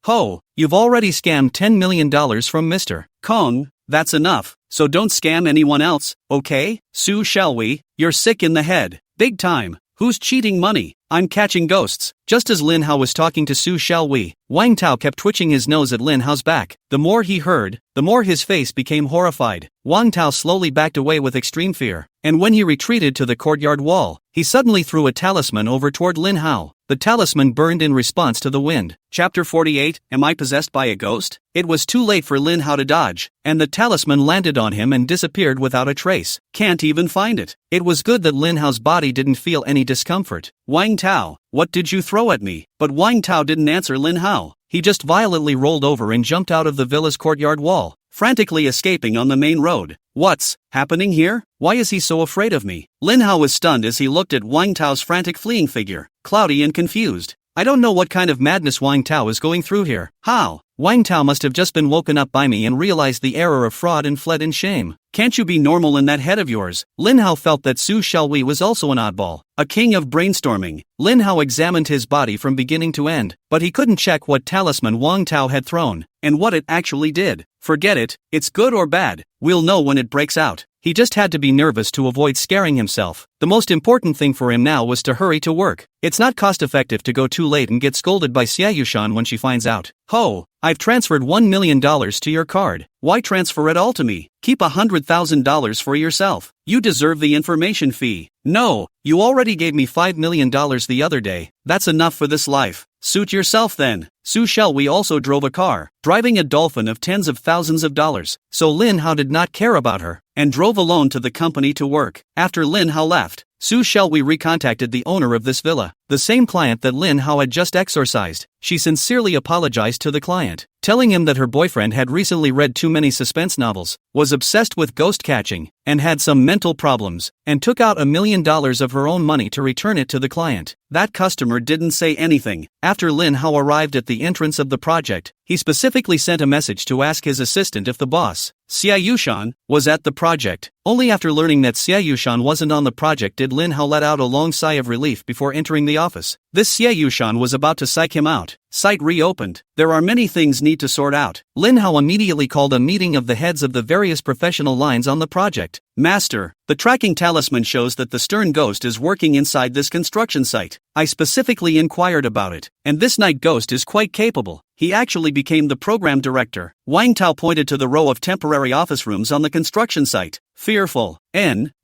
Speaker 1: Ho, you've already scammed $10 million from Mr. Kong. That's enough, so don't scam anyone else, okay? Su Xiaowei, you're sick in the head. Big time. Who's cheating money? I'm catching ghosts. Just as Lin Hao was talking to Su Xiaowei, Wang Tao kept twitching his nose at Lin Hao's back. The more he heard, the more his face became horrified. Wang Tao slowly backed away with extreme fear, and when he retreated to the courtyard wall, he suddenly threw a talisman over toward Lin Hao. The talisman burned in response to the wind. Chapter 48, Am I possessed by a ghost? It was too late for Lin Hao to dodge, and the talisman landed on him and disappeared without a trace. Can't even find it. It was good that Lin Hao's body didn't feel any discomfort. "Wang Tao, what did you throw at me?" But Wang Tao didn't answer Lin Hao. He just violently rolled over and jumped out of the villa's courtyard wall, frantically escaping on the main road. What's happening here? Why is he so afraid of me? Lin Hao was stunned as he looked at Wang Tao's frantic fleeing figure, cloudy and confused. I don't know what kind of madness Wang Tao is going through here. How? Wang Tao must have just been woken up by me and realized the error of fraud and fled in shame. Can't you be normal in that head of yours? Lin Hao felt that Su Xiaowei was also an oddball, a king of brainstorming. Lin Hao examined his body from beginning to end, but he couldn't check what talisman Wang Tao had thrown, and what it actually did. Forget it, it's good or bad, we'll know when it breaks out. He just had to be nervous to avoid scaring himself. The most important thing for him now was to hurry to work. It's not cost-effective to go too late and get scolded by Xia Yushan when she finds out. Ho, I've transferred $1 million to your card. Why transfer it all to me? Keep $100,000 for yourself. You deserve the information fee. No, you already gave me $5 million the other day. That's enough for this life. Suit yourself then. Su Xiaowei also drove a car, driving a dolphin of tens of thousands of dollars, so Lin Hao did not care about her, and drove alone to the company to work. After Lin Hao left, Su Xiaowei recontacted the owner of this villa, the same client that Lin Hao had just exorcised. She sincerely apologized to the client, telling him that her boyfriend had recently read too many suspense novels, was obsessed with ghost catching, and had some mental problems, and took out $1 million of her own money to return it to the client. That customer didn't say anything. After Lin Hao arrived at the entrance of the project, he specifically sent a message to ask his assistant if the boss, Xia Yushan, was at the project. Only after learning that Xia Yushan wasn't on the project did Lin Hao let out a long sigh of relief before entering the office. This Xia Yushan was about to psych him out. Site reopened. There are many things need to sort out. Lin Hao immediately called a meeting of the heads of the various professional lines on the project. Master, the tracking talisman shows that the stern ghost is working inside this construction site. I specifically inquired about it, and this night ghost is quite capable. He actually became the program director. Wang Tao pointed to the row of temporary office rooms on the construction site. Fearful.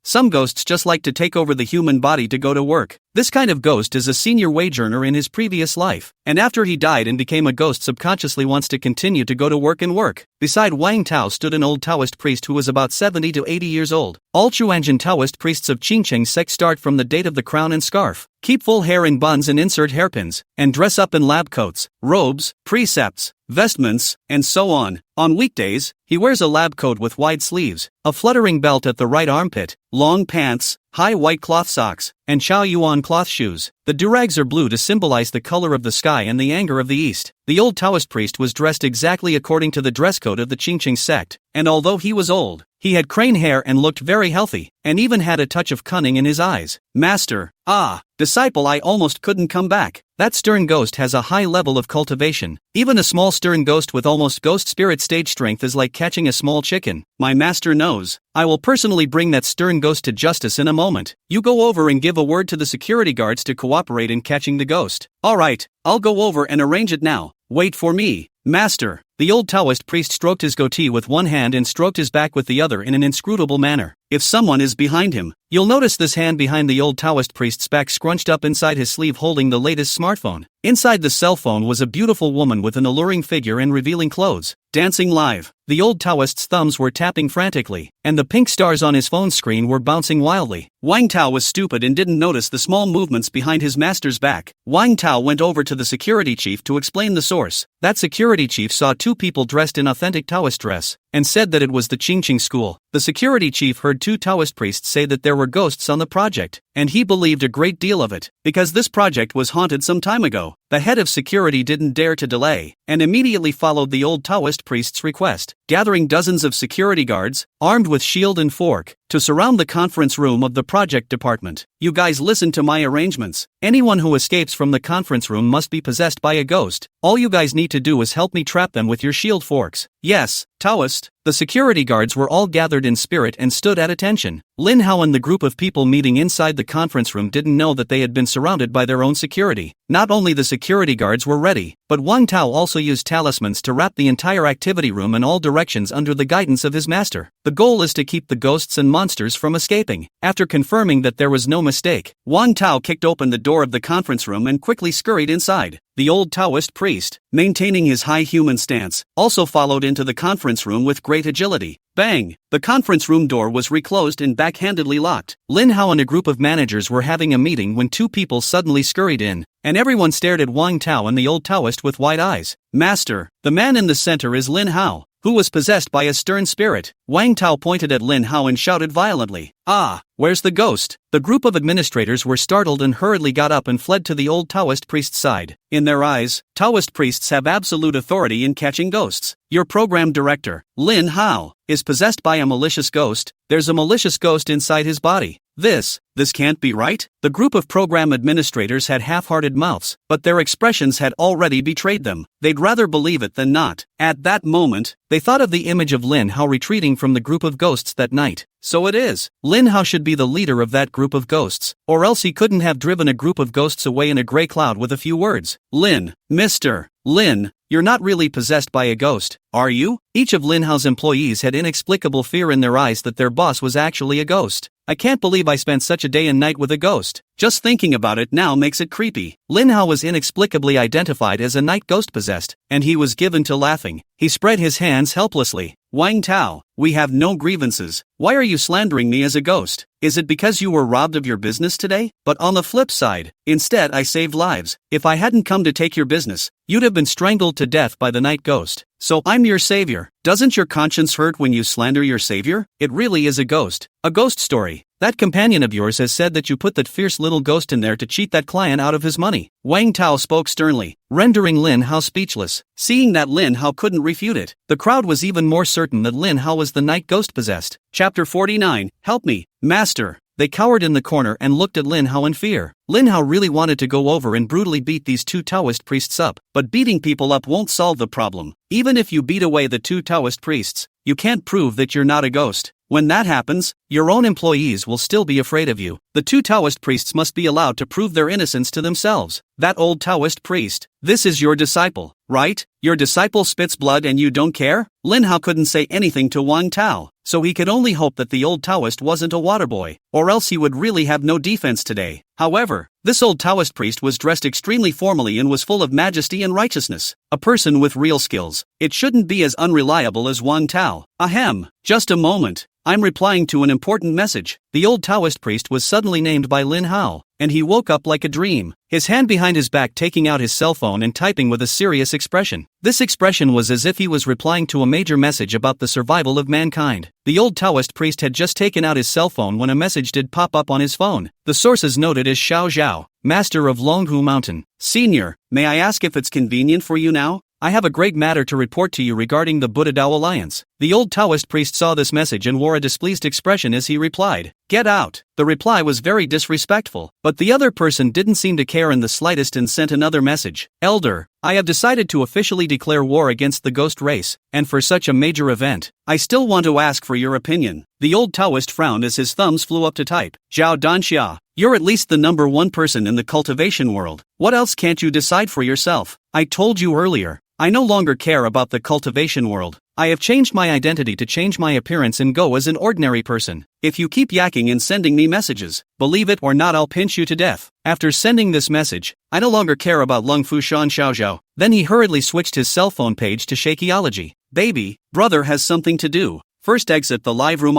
Speaker 1: Some ghosts just like to take over the human body to go to work. This kind of ghost is a senior wage earner in his previous life, and after he died and became a ghost subconsciously wants to continue to go to work and work. Beside Wang Tao stood an old Taoist priest who was about 70 to 80 years old. All Chuanjin Taoist priests of Qingcheng sect start from the date of the crown and scarf, keep full hair in buns and insert hairpins, and dress up in lab coats, robes, precepts, vestments, and so on. On weekdays, he wears a lab coat with wide sleeves, a fluttering belt at the right arm armpit, long pants, high white cloth socks, and Chao Yuan cloth shoes. The durags are blue to symbolize the color of the sky and the anger of the east. The old Taoist priest was dressed exactly according to the dress code of the Qingqing sect, and although he was old, he had crane hair and looked very healthy, and even had a touch of cunning in his eyes. Master, disciple, I almost couldn't come back. That stern ghost has a high level of cultivation. Even a small stern ghost with almost ghost spirit stage strength is like catching a small chicken. My master knows. I will personally bring that stern ghost to justice in a moment. You go over and give a word to the security guards to cooperate in catching the ghost. Alright, I'll go over and arrange it now. Wait for me, master. The old Taoist priest stroked his goatee with one hand and stroked his back with the other in an inscrutable manner. If someone is behind him, you'll notice this hand behind the old Taoist priest's back scrunched up inside his sleeve holding the latest smartphone. Inside the cell phone was a beautiful woman with an alluring figure and revealing clothes, dancing live. The old Taoist's thumbs were tapping frantically, and the pink stars on his phone screen were bouncing wildly. Wang Tao was stupid and didn't notice the small movements behind his master's back. Wang Tao went over to the security chief to explain the source. That security chief saw two people dressed in authentic Taoist dress, and said that it was the Qingqing school. The security chief heard two Taoist priests say that there were ghosts on the project, and he believed a great deal of it, because this project was haunted some time ago. The head of security didn't dare to delay, and immediately followed the old Taoist priest's request, gathering dozens of security guards, armed with shield and fork, to surround the conference room of the project department. You guys listen to my arrangements. Anyone who escapes from the conference room must be possessed by a ghost. All you guys need to do is help me trap them with your shield forks. Yes, Taoist. The security guards were all gathered in spirit and stood at attention. Lin Hao and the group of people meeting inside the conference room didn't know that they had been surrounded by their own security. Not only the security guards were ready, but Wang Tao also used talismans to wrap the entire activity room in all directions under the guidance of his master. The goal is to keep the ghosts and monsters from escaping. After confirming that there was no mistake, Wang Tao kicked open the door of the conference room and quickly scurried inside. The old Taoist priest, maintaining his high human stance, also followed into the conference room with great agility. Bang! The conference room door was reclosed and backhandedly locked. Lin Hao and a group of managers were having a meeting when two people suddenly scurried in, and everyone stared at Wang Tao and the old Taoist with wide eyes. Master, the man in the center is Lin Hao, who was possessed by a stern spirit. Wang Tao pointed at Lin Hao and shouted violently, where's the ghost? The group of administrators were startled and hurriedly got up and fled to the old Taoist priest's side. In their eyes, Taoist priests have absolute authority in catching ghosts. Your program director, Lin Hao, is possessed by a malicious ghost. There's a malicious ghost inside his body. This can't be right? The group of program administrators had half-hearted mouths, but their expressions had already betrayed them. They'd rather believe it than not. At that moment, they thought of the image of Lin Hao retreating from the group of ghosts that night. So it is. Lin Hao should be the leader of that group of ghosts, or else he couldn't have driven a group of ghosts away in a gray cloud with a few words. Mr. Lin, you're not really possessed by a ghost, are you? Each of Lin Hao's employees had inexplicable fear in their eyes that their boss was actually a ghost. I can't believe I spent such a day and night with a ghost. Just thinking about it now makes it creepy. Lin Hao was inexplicably identified as a night ghost possessed, and he was given to laughing. He spread his hands helplessly. Wang Tao, we have no grievances. Why are you slandering me as a ghost? Is it because you were robbed of your business today? But on the flip side, instead I saved lives. If I hadn't come to take your business, you'd have been strangled to death by the night ghost. So I'm your savior. Doesn't your conscience hurt when you slander your savior? It really is a ghost. A ghost story. That companion of yours has said that you put that fierce little ghost in there to cheat that client out of his money. Wang Tao spoke sternly, rendering Lin Hao speechless. Seeing that Lin Hao couldn't refute it, the crowd was even more certain that Lin Hao was the night ghost possessed. Chapter 49, Help me, Master. They cowered in the corner and looked at Lin Hao in fear. Lin Hao really wanted to go over and brutally beat these two Taoist priests up, but beating people up won't solve the problem. Even if you beat away the two Taoist priests, you can't prove that you're not a ghost. When that happens, your own employees will still be afraid of you. The two Taoist priests must be allowed to prove their innocence to themselves. That old Taoist priest, this is your disciple, right? Your disciple spits blood and you don't care? Lin Hao couldn't say anything to Wang Tao, so he could only hope that the old Taoist wasn't a waterboy, or else he would really have no defense today. However, this old Taoist priest was dressed extremely formally and was full of majesty and righteousness. A person with real skills. It shouldn't be as unreliable as Wang Tao. Ahem. Just a moment. I'm replying to an important message. The old Taoist priest was suddenly named by Lin Hao, and he woke up like a dream, his hand behind his back taking out his cell phone and typing with a serious expression. This expression was as if he was replying to a major message about the survival of mankind. The old Taoist priest had just taken out his cell phone when a message did pop up on his phone. The sources noted as Xiao Zhao, master of Longhu Mountain. Senior, may I ask if it's convenient for you now? I have a great matter to report to you regarding the Buddha-Tao alliance. The old Taoist priest saw this message and wore a displeased expression as he replied, "Get out." The reply was very disrespectful, but the other person didn't seem to care in the slightest and sent another message. Elder, I have decided to officially declare war against the ghost race, and for such a major event, I still want to ask for your opinion. The old Taoist frowned as his thumbs flew up to type. Zhao Danxia, you're at least the number one person in the cultivation world. What else can't you decide for yourself? I told you earlier, I no longer care about the cultivation world. I have changed my identity to change my appearance and go as an ordinary person. If you keep yakking and sending me messages, believe it or not, I'll pinch you to death. After sending this message, I no longer care about Lung Fu Shan Xiaozhao. Then he hurriedly switched his cell phone page to Shakeology. Baby, brother has something to do. First exit the live room.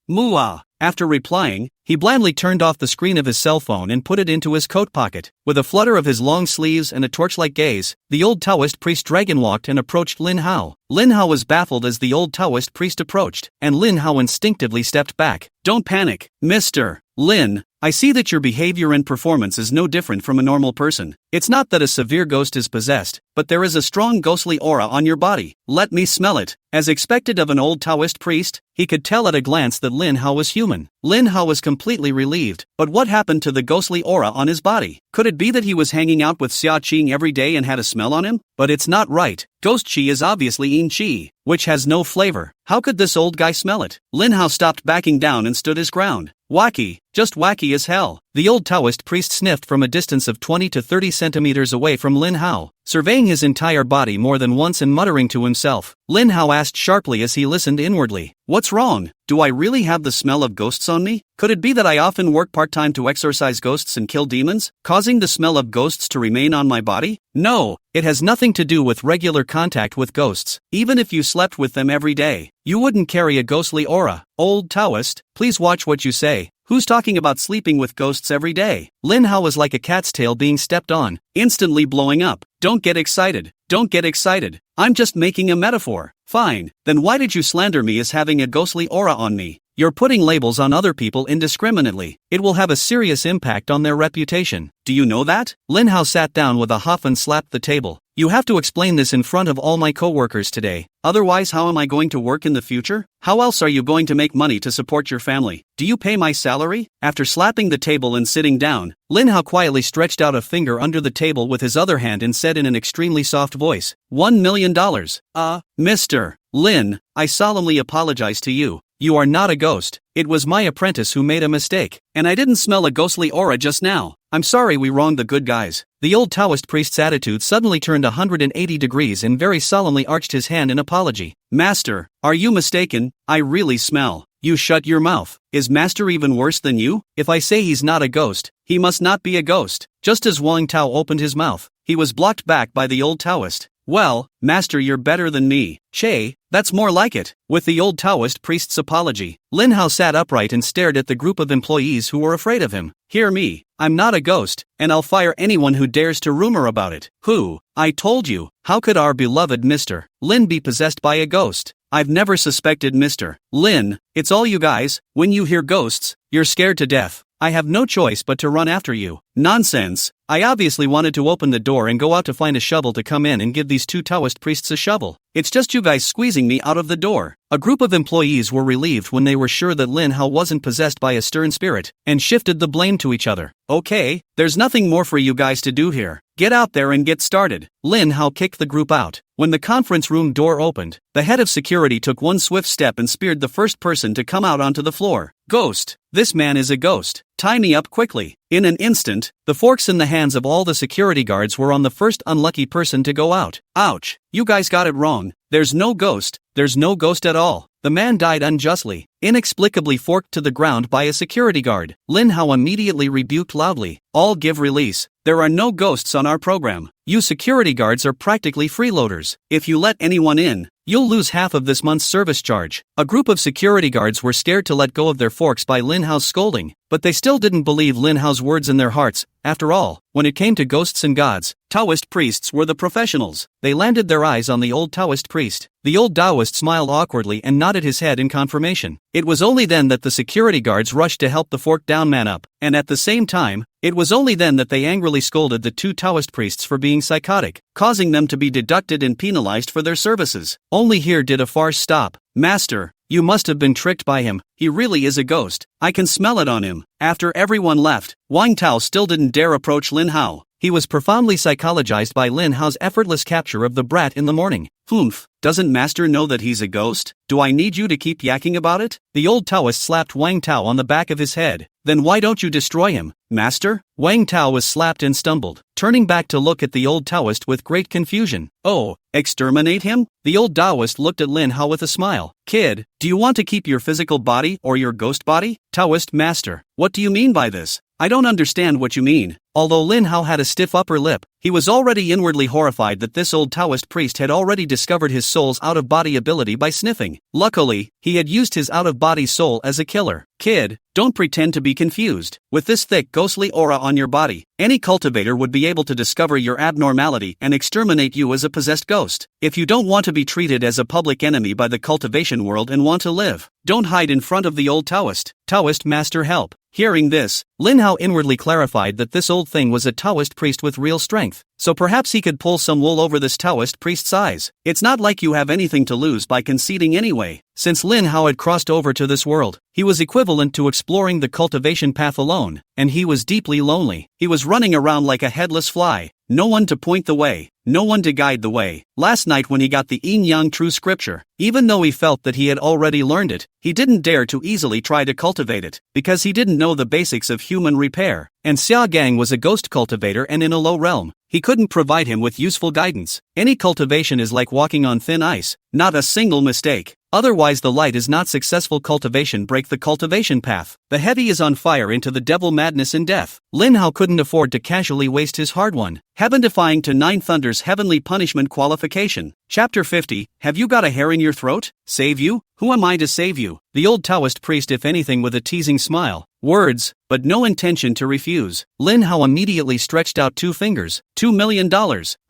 Speaker 1: Muah. After replying, he blandly turned off the screen of his cell phone and put it into his coat pocket. With a flutter of his long sleeves and a torch-like gaze, the old Taoist priest dragon-walked and approached Lin Hao. Lin Hao was baffled as the old Taoist priest approached, and Lin Hao instinctively stepped back. Don't panic, Mr. Lin. I see that your behavior and performance is no different from a normal person. It's not that a severe ghost is possessed, but there is a strong ghostly aura on your body. Let me smell it. As expected of an old Taoist priest, he could tell at a glance that Lin Hao was human. Lin Hao was completely relieved, but what happened to the ghostly aura on his body? Could it be that he was hanging out with Xia Qing every day and had a smell on him? But it's not right. Ghost qi is obviously yin qi, which has no flavor. How could this old guy smell it? Lin Hao stopped backing down and stood his ground. Wacky, just wacky as hell. The old Taoist priest sniffed from a distance of 20 to 30 centimeters away from Lin Hao, surveying his entire body more than once and muttering to himself. Lin Hao asked sharply as he listened inwardly, "What's wrong? Do I really have the smell of ghosts on me? Could it be that I often work part-time to exorcise ghosts and kill demons, causing the smell of ghosts to remain on my body? No, it has nothing to do with regular contact with ghosts. Even if you slept with them every day, you wouldn't carry a ghostly aura. Old Taoist, please watch what you say. Who's talking about sleeping with ghosts every day?" Lin Hao was like a cat's tail being stepped on, instantly blowing up. Don't get excited. Don't get excited. I'm just making a metaphor. Fine, then why did you slander me as having a ghostly aura on me? You're putting labels on other people indiscriminately. It will have a serious impact on their reputation. Do you know that? Lin Hao sat down with a huff and slapped the table. You have to explain this in front of all my co-workers today. Otherwise, how am I going to work in the future? How else are you going to make money to support your family? Do you pay my salary? After slapping the table and sitting down, Lin Hao quietly stretched out a finger under the table with his other hand and said in an extremely soft voice, $1 million. Mr. Lin, I solemnly apologize to you. You are not a ghost. It was my apprentice who made a mistake, and I didn't smell a ghostly aura just now. I'm sorry we wronged the good guys. The old Taoist priest's attitude suddenly turned 180 degrees and very solemnly arched his hand in apology. Master, are you mistaken? I really smell. You shut your mouth. Is Master even worse than you? If I say he's not a ghost, he must not be a ghost. Just as Wang Tao opened his mouth, he was blocked back by the old Taoist. Well, Master, you're better than me. Che, that's more like it. With the old Taoist priest's apology, Lin Hao sat upright and stared at the group of employees who were afraid of him. Hear me, I'm not a ghost, and I'll fire anyone who dares to rumor about it. Who? I told you, how could our beloved Mr. Lin be possessed by a ghost? I've never suspected Mr. Lin. It's all you guys. When you hear ghosts, you're scared to death. I have no choice but to run after you. Nonsense. I obviously wanted to open the door and go out to find a shovel to come in and give these two Taoist priests a shovel. It's just you guys squeezing me out of the door. A group of employees were relieved when they were sure that Lin Hao wasn't possessed by a stern spirit, and shifted the blame to each other. Okay, there's nothing more for you guys to do here. Get out there and get started. Lin Hao kicked the group out. When the conference room door opened, the head of security took one swift step and speared the first person to come out onto the floor. Ghost. This man is a ghost. Tie me up quickly. In an instant, the forks in the hands of all the security guards were on the first unlucky person to go out. Ouch. You guys got it wrong. There's no ghost. There's no ghost at all. The man died unjustly, inexplicably forked to the ground by a security guard. Lin Hao immediately rebuked loudly. All give release. There are no ghosts on our program. You security guards are practically freeloaders. If you let anyone in, you'll lose half of this month's service charge. A group of security guards were scared to let go of their forks by Lin Hao's scolding, but they still didn't believe Lin Hao's words in their hearts. After all, when it came to ghosts and gods, Taoist priests were the professionals. They landed their eyes on the old Taoist priest. The old Taoist smiled awkwardly and nodded his head in confirmation. It was only then that the security guards rushed to help the forked-down man up, and at the same time, it was only then that they angrily scolded the two Taoist priests for being psychotic, causing them to be deducted and penalized for their services. Only here did a farce stop. Master, you must have been tricked by him. He really is a ghost. I can smell it on him. After everyone left, Wang Tao still didn't dare approach Lin Hao. He was profoundly psychologized by Lin Hao's effortless capture of the brat in the morning. Humph, doesn't Master know that he's a ghost? Do I need you to keep yakking about it? The old Taoist slapped Wang Tao on the back of his head. Then why don't you destroy him, Master? Wang Tao was slapped and stumbled, turning back to look at the old Taoist with great confusion. Oh, exterminate him? The old Taoist looked at Lin Hao with a smile. Kid, do you want to keep your physical body or your ghost body? Taoist Master, what do you mean by this? I don't understand what you mean. Although Lin Hao had a stiff upper lip, he was already inwardly horrified that this old Taoist priest had already discovered his soul's out-of-body ability by sniffing. Luckily, he had used his out-of-body soul as a killer. Kid, don't pretend to be confused. With this thick ghostly aura on your body, any cultivator would be able to discover your abnormality and exterminate you as a possessed ghost. If you don't want to be treated as a public enemy by the cultivation world and want to live, don't hide in front of the old Taoist. Taoist Master help. Hearing this, Lin Hao inwardly clarified that this old thing was a Taoist priest with real strength, so perhaps he could pull some wool over this Taoist priest's eyes. It's not like you have anything to lose by conceding anyway. Since Lin Hao had crossed over to this world, he was equivalent to exploring the cultivation path alone, and he was deeply lonely. He was running around like a headless fly, no one to point the way, no one to guide the way. Last night when he got the Yin Yang True Scripture, even though he felt that he had already learned it, he didn't dare to easily try to cultivate it, because he didn't know the basics of human repair, and Xia Gang was a ghost cultivator and in a low realm. He couldn't provide him with useful guidance. Any cultivation is like walking on thin ice, not a single mistake. Otherwise the light is not successful cultivation. Break the cultivation path. The heavy is on fire into the devil madness and death. Lin Hao couldn't afford to casually waste his hard-won, heaven-defying to Nine Thunders heavenly punishment qualification. Chapter 50, Have you got a hair in your throat? Save you? Who am I to save you? The old Taoist priest, if anything, with a teasing smile. Words, but no intention to refuse. Lin Hao immediately stretched out 2 fingers. $2 million.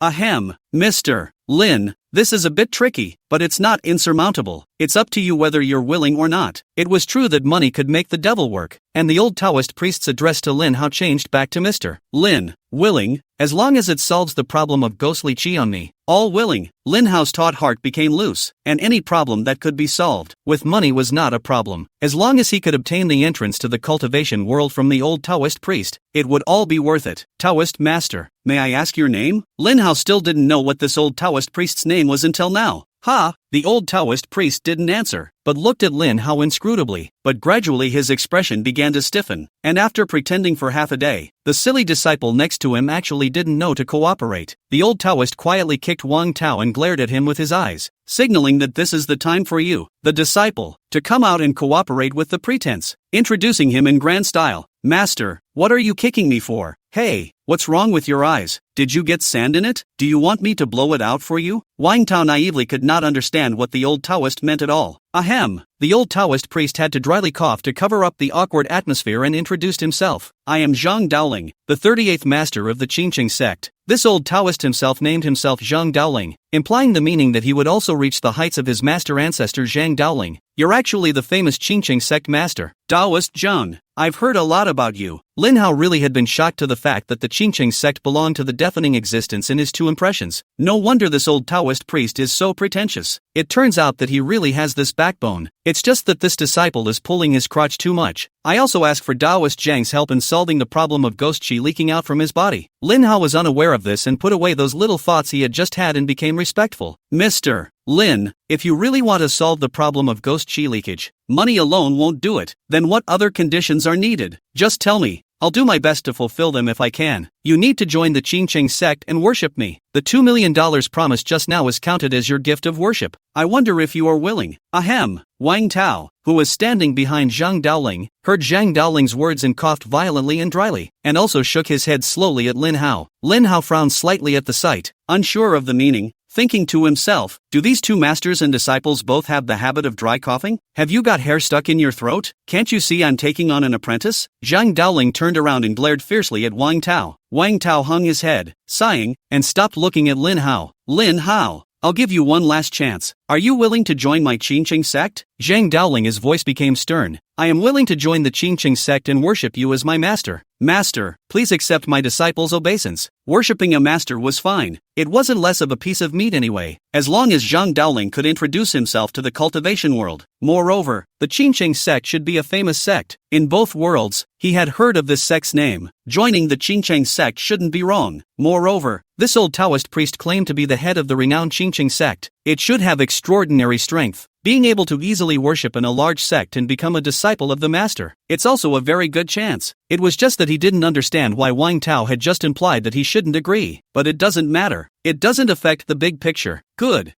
Speaker 1: Ahem, Mr. Lin, this is a bit tricky, but it's not insurmountable. It's up to you whether you're willing or not. It was true that money could make the devil work, and the old Taoist priest's address to Lin Hao changed back to Mr. Lin. Willing, as long as it solves the problem of ghostly chi on me. All willing. Lin Hao's taut heart became loose, and any problem that could be solved with money was not a problem. As long as he could obtain the entrance to the cultivation world from the old Taoist priest, it would all be worth it. Taoist Master, may I ask your name? Lin Hao still didn't know what this old Taoist priest's name was until now. Ha! The old Taoist priest didn't answer, but looked at Lin Hao inscrutably. But gradually his expression began to stiffen, and after pretending for half a day, the silly disciple next to him actually didn't know to cooperate. The old Taoist quietly kicked Wang Tao and glared at him with his eyes, signaling that this is the time for you, the disciple, to come out and cooperate with the pretense. Introducing him in grand style. Master, what are you kicking me for? Hey, what's wrong with your eyes? Did you get sand in it? Do you want me to blow it out for you? Wang Tao naively could not understand what the old Taoist meant at all. Ahem. The old Taoist priest had to dryly cough to cover up the awkward atmosphere and introduced himself. I am Zhang Daoling, the 38th master of the Qingqing sect. This old Taoist himself named himself Zhang Daoling, implying the meaning that he would also reach the heights of his master ancestor Zhang Daoling. You're actually the famous Qingqing sect master, Taoist Zhang. I've heard a lot about you. Lin Hao really had been shocked to the fact that the Qingqing sect belonged to the deafening existence in his 2 impressions. No wonder this old Taoist priest is so pretentious. It turns out that he really has this backbone. It's just that this disciple is pulling his crotch too much. I also ask for Taoist Zhang's help in solving the problem of ghost chi leaking out from his body. Lin Hao was unaware of this and put away those little thoughts he had just had and became respectful. Mr. Lin, if you really want to solve the problem of ghost chi leakage, money alone won't do it. Then what other conditions are needed? Just tell me. I'll do my best to fulfill them if I can. You need to join the Qingqing sect and worship me. The $2 million promised just now is counted as your gift of worship. I wonder if you are willing. Ahem. Wang Tao, who was standing behind Zhang Daoling, heard Zhang Daoling's words and coughed violently and dryly, and also shook his head slowly at Lin Hao. Lin Hao frowned slightly at the sight, unsure of the meaning, thinking to himself, do these two masters and disciples both have the habit of dry coughing? Have you got hair stuck in your throat? Can't you see I'm taking on an apprentice? Zhang Daoling turned around and glared fiercely at Wang Tao. Wang Tao hung his head, sighing, and stopped looking at Lin Hao. Lin Hao, I'll give you one last chance. Are you willing to join my Qingqing sect? Zhang Daoling, his voice became stern. I am willing to join the Qingqing sect and worship you as my master. Master, please accept my disciples' obeisance. Worshipping a master was fine. It wasn't less of a piece of meat anyway, as long as Zhang Daoling could introduce himself to the cultivation world. Moreover, the Qingqing sect should be a famous sect. In both worlds, he had heard of this sect's name. Joining the Qingqing sect shouldn't be wrong. Moreover, this old Taoist priest claimed to be the head of the renowned Qingqing sect. It should have extraordinary strength, being able to easily worship in a large sect and become a disciple of the master. It's also a very good chance. It was just that he didn't understand why Wang Tao had just implied that he shouldn't agree. But it doesn't matter. It doesn't affect the big picture. Good.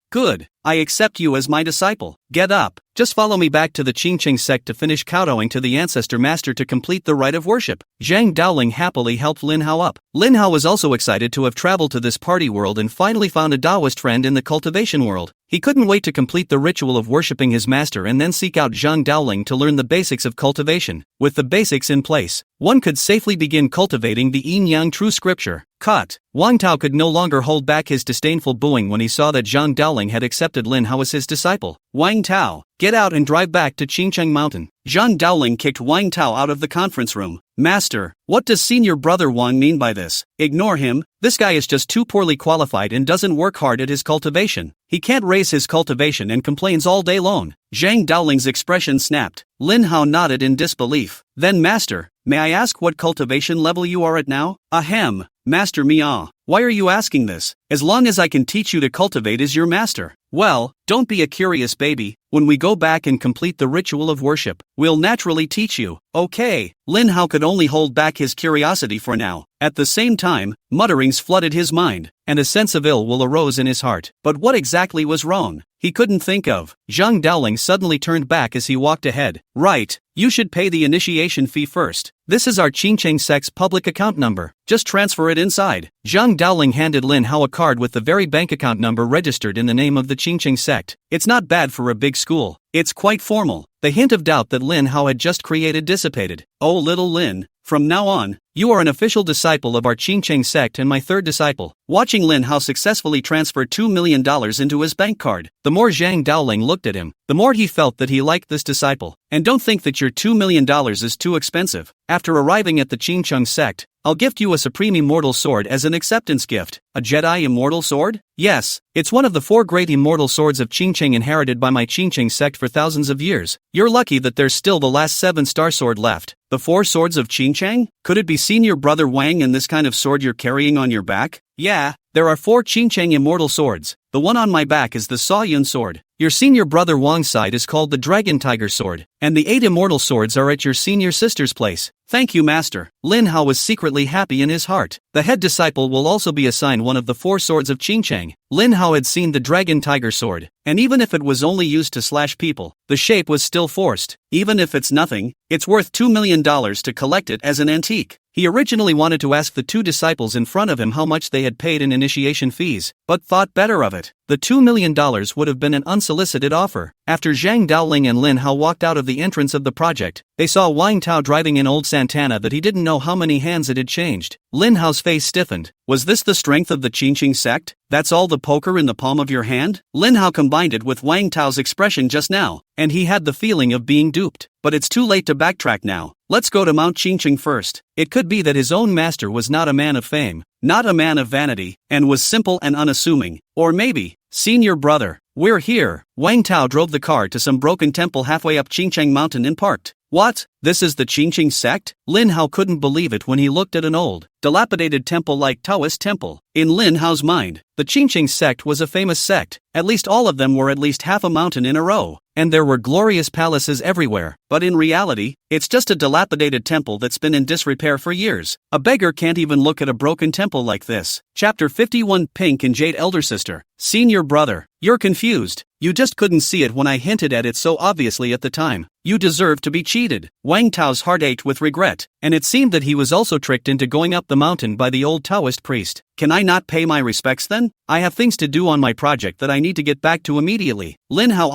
Speaker 1: I accept you as my disciple. Get up. Just follow me back to the Qingqing sect to finish kowtowing to the ancestor master to complete the rite of worship. Zhang Daoling happily helped Lin Hao up. Lin Hao was also excited to have traveled to this party world and finally found a Taoist friend in the cultivation world. He couldn't wait to complete the ritual of worshipping his master and then seek out Zhang Daoling to learn the basics of cultivation. With the basics in place, one could safely begin cultivating the yin-yang true scripture. Cut. Wang Tao could no longer hold back his disdainful booing when he saw that Zhang Daoling had accepted Lin Hao as his disciple. Wang Tao, get out and drive back to Qingcheng Mountain. Zhang Daoling kicked Wang Tao out of the conference room. Master, what does senior brother Wang mean by this? Ignore him. This guy is just too poorly qualified and doesn't work hard at his cultivation. He can't raise his cultivation and complains all day long. Zhang Daoling's expression snapped. Lin Hao nodded in disbelief. Then master, may I ask what cultivation level you are at now? Ahem. Master Mia, why are you asking this? As long as I can teach you to cultivate as your master. Well, don't be a curious baby. When we go back and complete the ritual of worship, we'll naturally teach you. Okay. Lin Hao could only hold back his curiosity for now. At the same time, mutterings flooded his mind, and a sense of ill will arose in his heart. But what exactly was wrong? He couldn't think of. Zhang Daoling suddenly turned back as he walked ahead. Right, you should pay the initiation fee first. This is our Qingqing sect's public account number. Just transfer it inside. Zhang Daoling handed Lin Hao a card with the very bank account number registered in the name of the Qingqing sect. It's not bad for a big school. It's quite formal. The hint of doubt that Lin Hao had just created dissipated. Oh little Lin, from now on, you are an official disciple of our Qingqing sect and my third disciple. Watching Lin Hao successfully transfer $2 million into his bank card, the more Zhang Daoling looked at him, the more he felt that he liked this disciple. And don't think that your $2 million is too expensive. After arriving at the Qingqing sect, I'll gift you a supreme immortal sword as an acceptance gift. A Jedi immortal sword? Yes, it's one of the 4 great immortal swords of Qingqing inherited by my Qingqing sect for thousands of years. You're lucky that there's still the last 7-star sword left. The 4 swords of Qingqing? Could it be senior brother Wang and this kind of sword you're carrying on your back? Yeah, there are 4 Qingqing immortal swords. The one on my back is the Saoyun sword. Your senior brother Wang's side is called the Dragon Tiger sword, and the 8 immortal swords are at your senior sister's place. Thank you, master. Lin Hao was secretly happy in his heart. The head disciple will also be assigned one of the 4 swords of Qingqing. Lin Hao had seen the Dragon Tiger sword, and even if it was only used to slash people, the shape was still forced. Even if it's nothing, it's worth $2 million to collect it as an antique. He originally wanted to ask the 2 disciples in front of him how much they had paid in initiation fees, but thought better of it. The $2 million would have been an unsolicited offer. After Zhang Daoling and Lin Hao walked out of the entrance of the project, they saw Wang Tao driving an old Santana that he didn't know how many hands it had changed. Lin Hao's face stiffened. Was this the strength of the Qingqing sect? That's all the poker in the palm of your hand? Lin Hao combined it with Wang Tao's expression just now, and he had the feeling of being duped. But it's too late to backtrack now. Let's go to Mount Qingqing first. It could be that his own master was not a man of fame, not a man of vanity, and was simple and unassuming. Or maybe, senior brother, we're here. Wang Tao drove the car to some broken temple halfway up Qingcheng Mountain and parked. What? This is the Qingcheng sect? Lin Hao couldn't believe it when he looked at an old, dilapidated temple like Taoist temple. In Lin Hao's mind, the Qingcheng sect was a famous sect. At least all of them were at least half a mountain in a row, and there were glorious palaces everywhere. But in reality, it's just a dilapidated temple that's been in disrepair for years. A beggar can't even look at a broken temple like this. Chapter 51 Pink and Jade Elder Sister. Senior brother, you're confused. You just couldn't see it when I hinted at it so obviously at the time. You deserve to be cheated. Wang Tao's heart ached with regret, and it seemed that he was also tricked into going up the mountain by the old Taoist priest. Can I not pay my respects then? I have things to do on my project that I need to get back to immediately. Lin Hao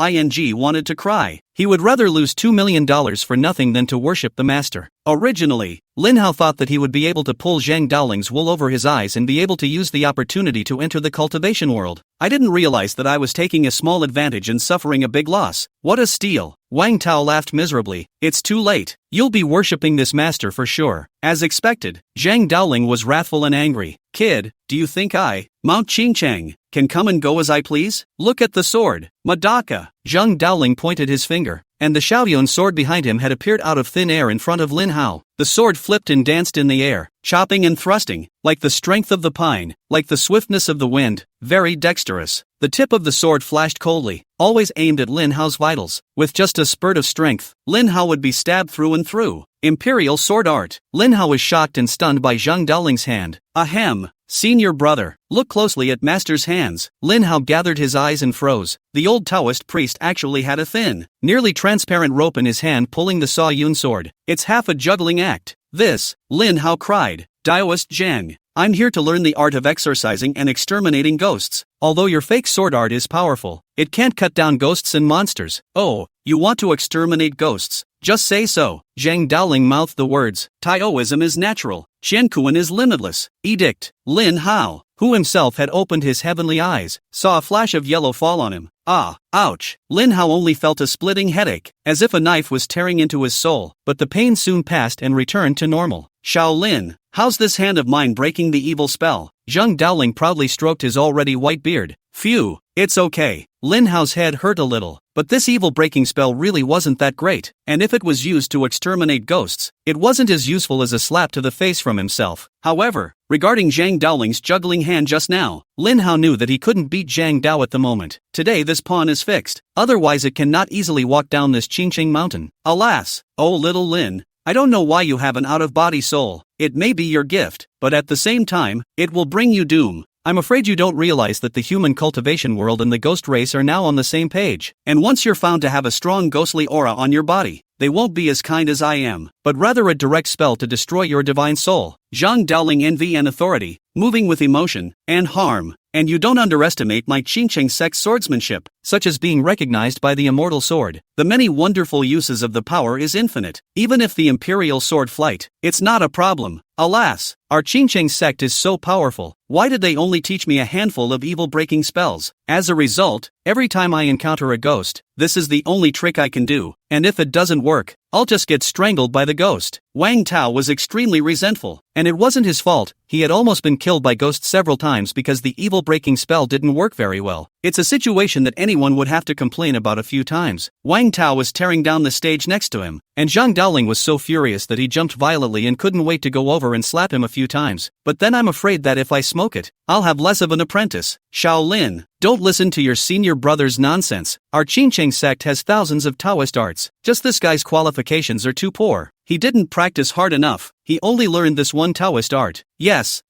Speaker 1: wanted to cry. He would rather lose $2 million for nothing than to worship the master. Originally, Lin Hao thought that he would be able to pull Zhang Daoling's wool over his eyes and be able to use the opportunity to enter the cultivation world. I didn't realize that I was taking a small advantage and suffering a big loss. What a steal. Wang Tao laughed miserably. It's too late. You'll be worshipping this master for sure. As expected, Zhang Daoling was wrathful and angry. Kid, do you think I, Mount Qingcheng, can come and go as I please? Look at the sword. Madaka. Zhang Daoling pointed his finger, and the Shaoyun sword behind him had appeared out of thin air in front of Lin Hao. The sword flipped and danced in the air, chopping and thrusting, like the strength of the pine, like the swiftness of the wind, very dexterous. The tip of the sword flashed coldly, always aimed at Lin Hao's vitals. With just a spurt of strength, Lin Hao would be stabbed through and through. Imperial sword art. Lin Hao was shocked and stunned by Zhang Daoling's hand. Ahem. Senior brother, look closely at master's hands. Lin Hao gathered his eyes and froze. The old Taoist priest actually had a thin, nearly transparent rope in his hand pulling the Shaoyun sword. It's half a juggling act. This, Lin Hao cried. Taoist Zhang, I'm here to learn the art of exorcising and exterminating ghosts. Although your fake sword art is powerful, it can't cut down ghosts and monsters. Oh, you want to exterminate ghosts? Just say so. Zhang Daoling mouthed the words. Taoism is natural. Qiankuan is limitless. Edict. Lin Hao, who himself had opened his heavenly eyes, saw a flash of yellow fall on him. Ah, ouch. Lin Hao only felt a splitting headache, as if a knife was tearing into his soul, but the pain soon passed and returned to normal. Shaolin, how's this hand of mine breaking the evil spell? Zhang Daoling proudly stroked his already white beard. Phew, it's okay. Lin Hao's head hurt a little, but this evil-breaking spell really wasn't that great, and if it was used to exterminate ghosts, it wasn't as useful as a slap to the face from himself. However, regarding Zhang Daoling's juggling hand just now, Lin Hao knew that he couldn't beat Zhang Dao at the moment. Today this pawn is fixed, otherwise it cannot easily walk down this Qingcheng mountain. Alas, oh little Lin, I don't know why you have an out-of-body soul. It may be your gift, but at the same time, it will bring you doom. I'm afraid you don't realize that the human cultivation world and the ghost race are now on the same page, and once you're found to have a strong ghostly aura on your body, they won't be as kind as I am, but rather a direct spell to destroy your divine soul. Zhang Daoling envy and authority, moving with emotion, and harm. And you don't underestimate my Qingcheng sect swordsmanship, such as being recognized by the immortal sword. The many wonderful uses of the power is infinite. Even if the imperial sword flight, it's not a problem. Alas, our Qingcheng sect is so powerful. Why did they only teach me a handful of evil-breaking spells? As a result, every time I encounter a ghost, this is the only trick I can do, and if it doesn't work, I'll just get strangled by the ghost. Wang Tao was extremely resentful, and it wasn't his fault. He had almost been killed by ghosts several times because the evil-breaking spell didn't work very well. It's a situation that anyone would have to complain about a few times. Wang Tao was tearing down the stage next to him, and Zhang Daoling was so furious that he jumped violently and couldn't wait to go over and slap him a few times. But then I'm afraid that if I smoke it, I'll have less of an apprentice. Shaolin, don't listen to your senior brother's nonsense. Our Qingcheng sect has thousands of Taoist arts. Just this guy's qualifications are too poor. He didn't practice hard enough. He only learned this one Taoist art. Yes,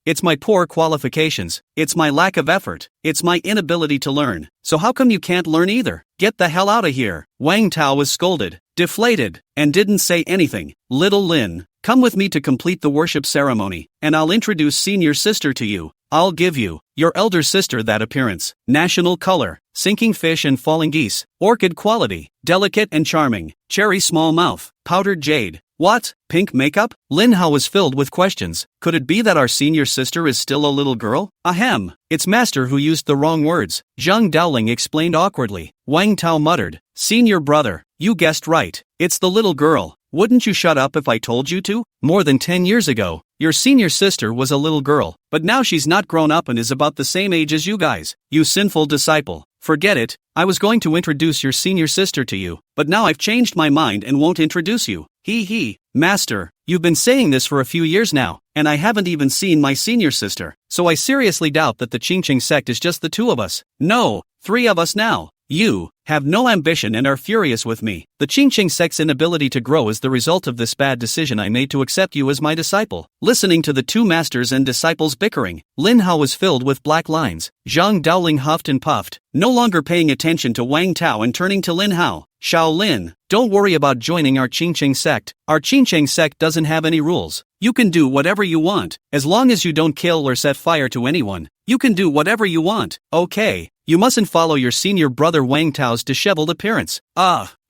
Speaker 1: it's my poor qualifications. It's my lack of effort. It's my inability to learn. So how come you can't learn either? Get the hell out of here. Wang Tao was scolded, deflated, and didn't say anything. Little Lin, come with me to complete the worship ceremony, and I'll introduce senior sister to you. I'll give you, your elder sister, that appearance, national color, sinking fish and falling geese, orchid quality, delicate and charming, cherry small mouth, powdered jade. What? Pink makeup? Lin Hao was filled with questions. Could it be that our senior sister is still a little girl? Ahem, it's master who used the wrong words. Zhang Daoling explained awkwardly. Wang Tao muttered, senior brother, you guessed right. It's the little girl. Wouldn't you shut up if I told you to? More than 10 years ago, your senior sister was a little girl, but now she's not grown up and is about the same age as you guys. You sinful disciple. Forget it, I was going to introduce your senior sister to you, but now I've changed my mind and won't introduce you. He. Master, you've been saying this for a few years now, and I haven't even seen my senior sister, so I seriously doubt that the Qingqing sect is just the two of us. No, 3 of us now. You have no ambition and are furious with me. The Qingqing sect's inability to grow is the result of this bad decision I made to accept you as my disciple. Listening to the 2 masters and disciples bickering, Lin Hao was filled with black lines. Zhang Daoling huffed and puffed, no longer paying attention to Wang Tao and turning to Lin Hao. Shaolin, don't worry about joining our Qingqing sect. Our Qingqing sect doesn't have any rules. You can do whatever you want, as long as you don't kill or set fire to anyone. You can do whatever you want, okay? You mustn't follow your senior brother Wang Tao's disheveled appearance.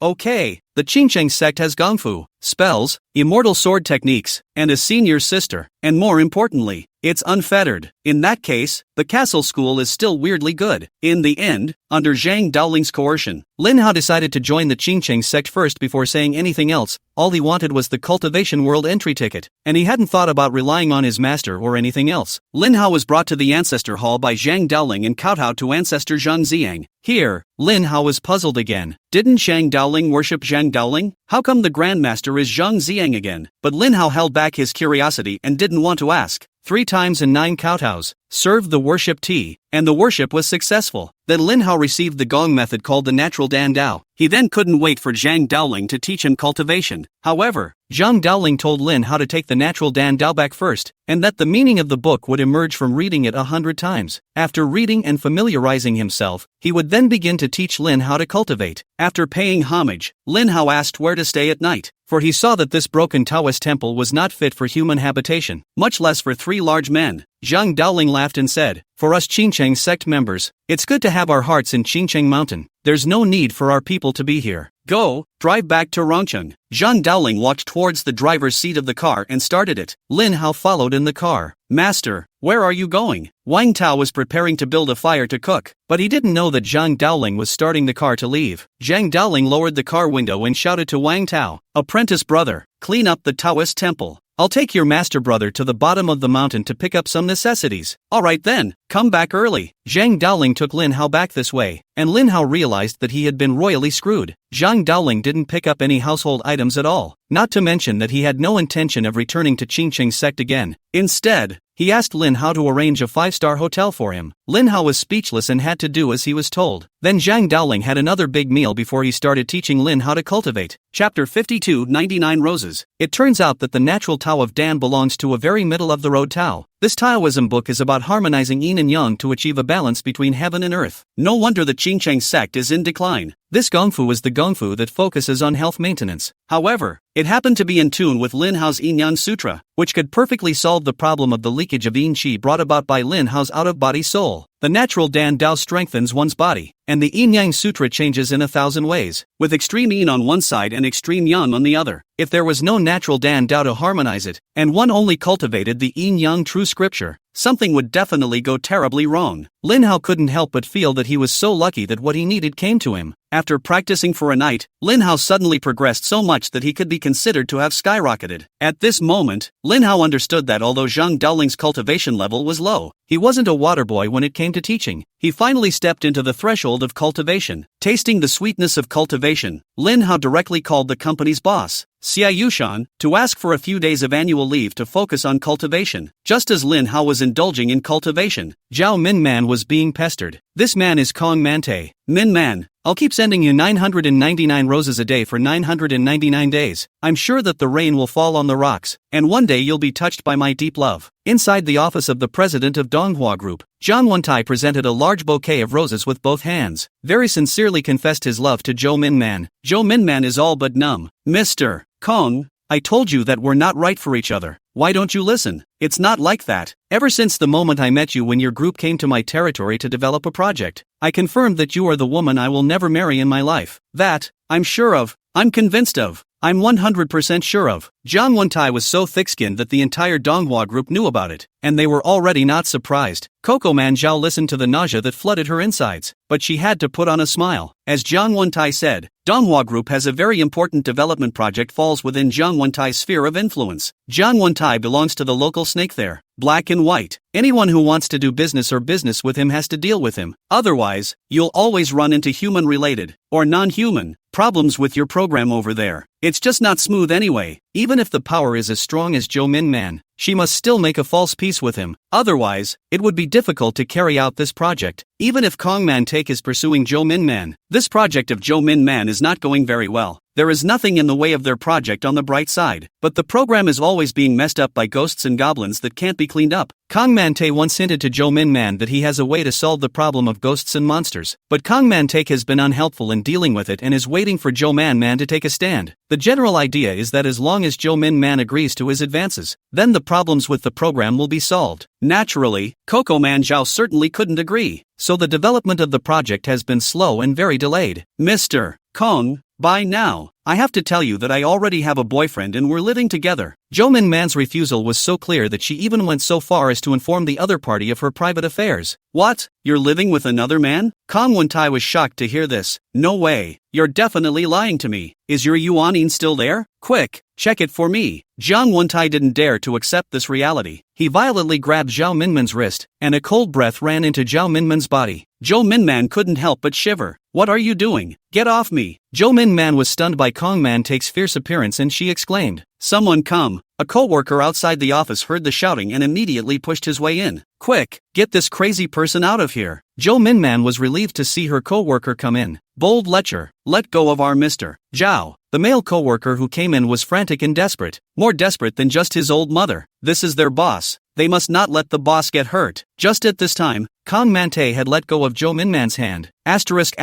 Speaker 1: Okay. The Qingqing sect has gongfu, spells, immortal sword techniques, and a senior sister, and more importantly, it's unfettered. In that case, the castle school is still weirdly good. In the end, under Zhang Daoling's coercion, Lin Hao decided to join the Qingqing sect first before saying anything else. All he wanted was the cultivation world entry ticket, and he hadn't thought about relying on his master or anything else. Lin Hao was brought to the ancestor hall by Zhang Daoling and kowtowed to ancestor Zhang Ziang. Here, Lin Hao was puzzled again. Didn't Zhang Daoling worship Zhang Daoling? How come the Grandmaster is Zhang Ziang again? But Lin Hao held back his curiosity and didn't want to ask. 3 times and 9 kowtows, served the worship tea, and the worship was successful. Then Lin Hao received the gong method called the natural Dan Dao. He then couldn't wait for Zhang Daoling to teach him cultivation. However, Zhang Daoling told Lin how to take the natural Dan Dao back first, and that the meaning of the book would emerge from reading it 100 times. After reading and familiarizing himself, he would then begin to teach Lin how to cultivate. After paying homage, Lin Hao asked where to stay at night, for he saw that this broken Taoist temple was not fit for human habitation, much less for 3 large men. Zhang Daoling laughed and said, "For us Qingqing sect members, it's good to have our hearts in Qingqing Mountain. There's no need for our people to be here. Go, drive back to Rongcheng." Zhang Daoling walked towards the driver's seat of the car and started it. Lin Hao followed in the car. "Master, where are you going?" Wang Tao was preparing to build a fire to cook, but he didn't know that Zhang Daoling was starting the car to leave. Zhang Daoling lowered the car window and shouted to Wang Tao, "Apprentice brother, clean up the Taoist temple. I'll take your master brother to the bottom of the mountain to pick up some necessities." "Alright then, come back early." Zhang Daoling took Lin Hao back this way, and Lin Hao realized that he had been royally screwed. Zhang Daoling didn't pick up any household items at all, not to mention that he had no intention of returning to Qingqing sect again. Instead, he asked Lin Hao to arrange a 5-star hotel for him. Lin Hao was speechless and had to do as he was told. Then Zhang Daoling had another big meal before he started teaching Lin how to cultivate. Chapter 52, 99 Roses. It turns out that the natural Tao of Dan belongs to a very middle-of-the-road Tao. This Taoism book is about harmonizing yin and yang to achieve a balance between heaven and earth. No wonder the Qingqing sect is in decline. This gongfu is the gongfu that focuses on health maintenance. However, it happened to be in tune with Lin Hao's Yin Yang Sutra, which could perfectly solve the problem of the leakage of yin qi brought about by Lin Hao's out-of-body soul. The natural Dan Dao strengthens one's body, and the Yin Yang Sutra changes in 1,000 ways, with extreme yin on one side and extreme yang on the other. If there was no natural Dan Dao to harmonize it, and one only cultivated the Yin Yang true scripture, something would definitely go terribly wrong. Lin Hao couldn't help but feel that he was so lucky that what he needed came to him. After practicing for a night, Lin Hao suddenly progressed so much that he could be considered to have skyrocketed. At this moment, Lin Hao understood that although Zhang Daoling's cultivation level was low, he wasn't a water boy when it came to teaching. He finally stepped into the threshold of cultivation. Tasting the sweetness of cultivation, Lin Hao directly called the company's boss, Xia Yushan, to ask for a few days of annual leave to focus on cultivation. Just as Lin Hao was indulging in cultivation, Zhao Minman was being pestered. "This man is Kong Mante. Minman, I'll keep sending you 999 roses a day for 999 days. I'm sure that the rain will fall on the rocks, and one day you'll be touched by my deep love." Inside the office of the president of Donghua Group, Zhang Wentai presented a large bouquet of roses with both hands, very sincerely confessed his love to Zhou Minman. Zhou Minman is all but numb. "Mr. Kong, I told you that we're not right for each other. Why don't you listen? It's not like that. Ever since the moment I met you when your group came to my territory to develop a project, I confirmed that you are the woman I will never marry in my life. That, I'm sure of, I'm convinced of. I'm 100% sure of. Jiang Wentai was so thick-skinned that the entire Donghua group knew about it, and they were already not surprised. Coco Manzhao listened to the nausea that flooded her insides, but she had to put on a smile. As Jiang Wentai said, Donghua Group has a very important development project falls within Jiang Wentai's sphere of influence. Jiang Wentai belongs to the local snake there, black and white. Anyone who wants to do business with him has to deal with him. Otherwise, you'll always run into human-related, or non-human, problems with your program over there. It's just not smooth anyway. Even if the power is as strong as Zhou Minman, she must still make a false peace with him. Otherwise, it would be difficult to carry out this project. Even if Kong Man Take is pursuing Zhou Minman, this project of Zhou Minman is not going very well. There is nothing in the way of their project on the bright side, but the program is always being messed up by ghosts and goblins that can't be cleaned up. Kong Mante once hinted to Zhou Minman that he has a way to solve the problem of ghosts and monsters, but Kong Mante has been unhelpful in dealing with it and is waiting for Zhou Man to take a stand. The general idea is that as long as Zhou Minman agrees to his advances, then the problems with the program will be solved. Naturally, Coco Manzhao certainly couldn't agree, so the development of the project has been slow and very delayed. Mr. Kong, by now, I have to tell you that I already have a boyfriend and we're living together. Zhou Minman's refusal was so clear that she even went so far as to inform the other party of her private affairs. What? You're living with another man? Kong Wentai was shocked to hear this. No way. You're definitely lying to me. Is your Yuanin still there? Quick, check it for me. Jiang Wentai didn't dare to accept this reality. He violently grabbed Zhao Minman's wrist, and a cold breath ran into Zhao Minman's body. Zhou Minman couldn't help but shiver. What are you doing? Get off me. Zhou Minman was stunned by Kong Mantake's fierce appearance and she exclaimed, Someone come. A co-worker outside the office heard the shouting and immediately pushed his way in. Quick, get this crazy person out of here. Zhou Minman was relieved to see her co-worker come in. Bold lecher, let go of our Mr. Zhao. The male co-worker who came in was frantic and desperate, more desperate than just his old mother. This is their boss. They must not let the boss get hurt. Just at this time, Kong Mante had let go of Zhou Minman's hand. Asterisk.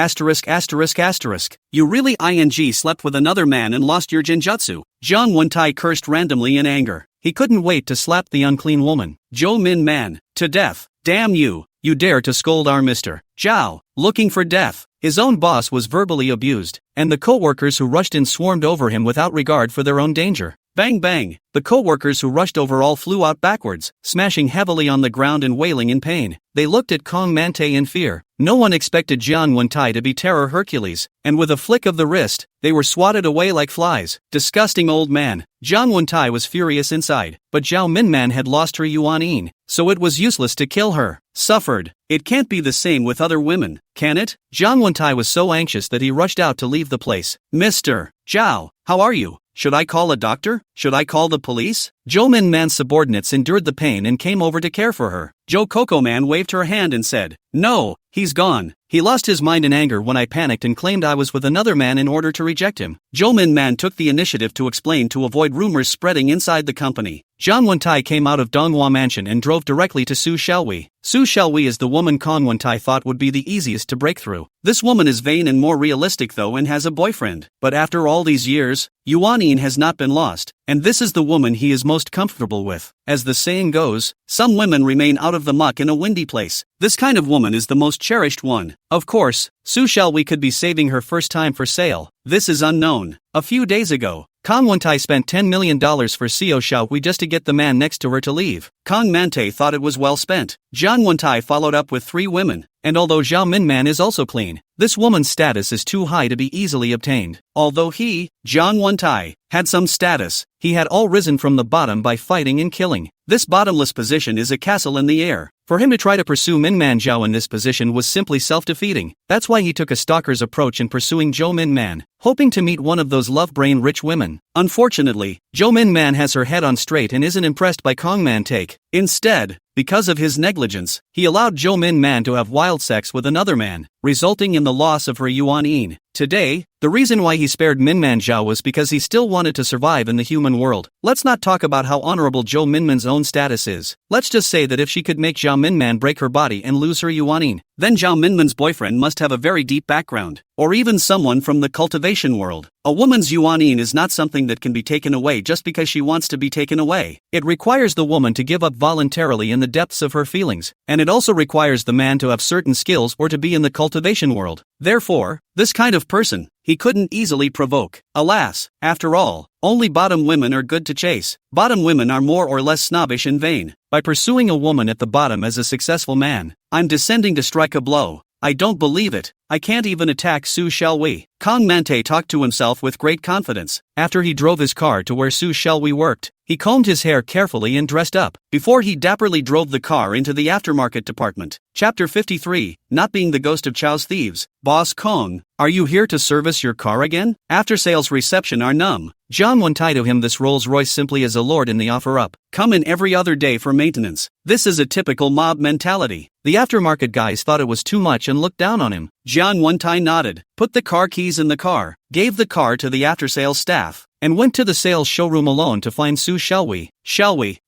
Speaker 1: You really slept with another man and lost your genjutsu. Jiang Wentai cursed randomly in anger. He couldn't wait to slap the unclean woman. Zhou Minman, to death. Damn you. You dare to scold our Mr. Zhao, looking for death. His own boss was verbally abused, and the co-workers who rushed in swarmed over him without regard for their own danger. Bang bang! The co-workers who rushed over all flew out backwards, smashing heavily on the ground and wailing in pain. They looked at Kong Mante in fear. No one expected Jiang Wentai to be Terror Hercules, and with a flick of the wrist, they were swatted away like flies. Disgusting old man. Jiang Wentai was furious inside, but Zhao Minman had lost her Yuanin, so it was useless to kill her. Suffered. It can't be the same with other women, can it? Jiang Wentai was so anxious that he rushed out to leave the place. Mr. Zhao, how are you? Should I call a doctor? Should I call the police? Zhou Minman's subordinates endured the pain and came over to care for her. Zhou Cocoman waved her hand and said, No, he's gone. He lost his mind in anger when I panicked and claimed I was with another man in order to reject him. Zhou Minman took the initiative to explain to avoid rumors spreading inside the company. Jiang Wentai came out of Donghua Mansion and drove directly to Su Xiaowei. Su Xiaowei is the woman Kong Wentai thought would be the easiest to break through. This woman is vain and more realistic though and has a boyfriend. But after all these years, Yuanin has not been lost, and this is the woman he is most comfortable with. As the saying goes, some women remain out of the muck in a windy place. This kind of woman is the most cherished one. Of course, Su Xiaowei could be saving her first time for sale. This is unknown. A few days ago, Kong Wentai spent $10 million for Xiao Xiaowei just to get the man next to her to leave. Kong Mante thought it was well spent. Jiang Wentai followed up with 3 women, and although Zhao Minman is also clean, this woman's status is too high to be easily obtained. Although he, Jiang Wentai, had some status, he had all risen from the bottom by fighting and killing. This bottomless position is a castle in the air. For him to try to pursue Minman Zhao in this position was simply self-defeating. That's why he took a stalker's approach in pursuing Zhou Minman, hoping to meet one of those love-brain-rich women. Unfortunately, Zhou Minman has her head on straight and isn't impressed by Kong Mante. Instead, because of his negligence, he allowed Zhou Minman to have wild sex with another man, resulting in the loss of her Yuanin. Today, the reason why he spared Minman Zhao was because he still wanted to survive in the human world. Let's not talk about how honorable Zhou Minman's own status is. Let's just say that if she could make Zhao Minman break her body and lose her Yuanin, then Zhao Minman's boyfriend must have a very deep background, or even someone from the cultivation world. A woman's Yuanin is not something that can be taken away just because she wants to be taken away. It requires the woman to give up voluntarily in the depths of her feelings, and it also requires the man to have certain skills or to be in the cultivation world. Therefore, this kind of person, he couldn't easily provoke. Alas, after all, only bottom women are good to chase. Bottom women are more or less snobbish and vain. By pursuing a woman at the bottom as a successful man, I'm descending to strike a blow. I don't believe it. I can't even attack Su Xiaowei. Kong Mante talked to himself with great confidence. After he drove his car to where Su Xiaowei worked, he combed his hair carefully and dressed up, before he dapperly drove the car into the aftermarket department. Chapter 53, Not Being the Ghost of Chao's Thieves. Boss Kong, are you here to service your car again? After sales reception are numb. John won't tie to him this Rolls Royce simply as a lord in the offer-up. Come in every other day for maintenance. This is a typical mob mentality. The aftermarket guys thought it was too much and looked down on him. John Wontai nodded, put the car keys in the car, gave the car to the after-sales staff, and went to the sales showroom alone to find Su Xiaowei.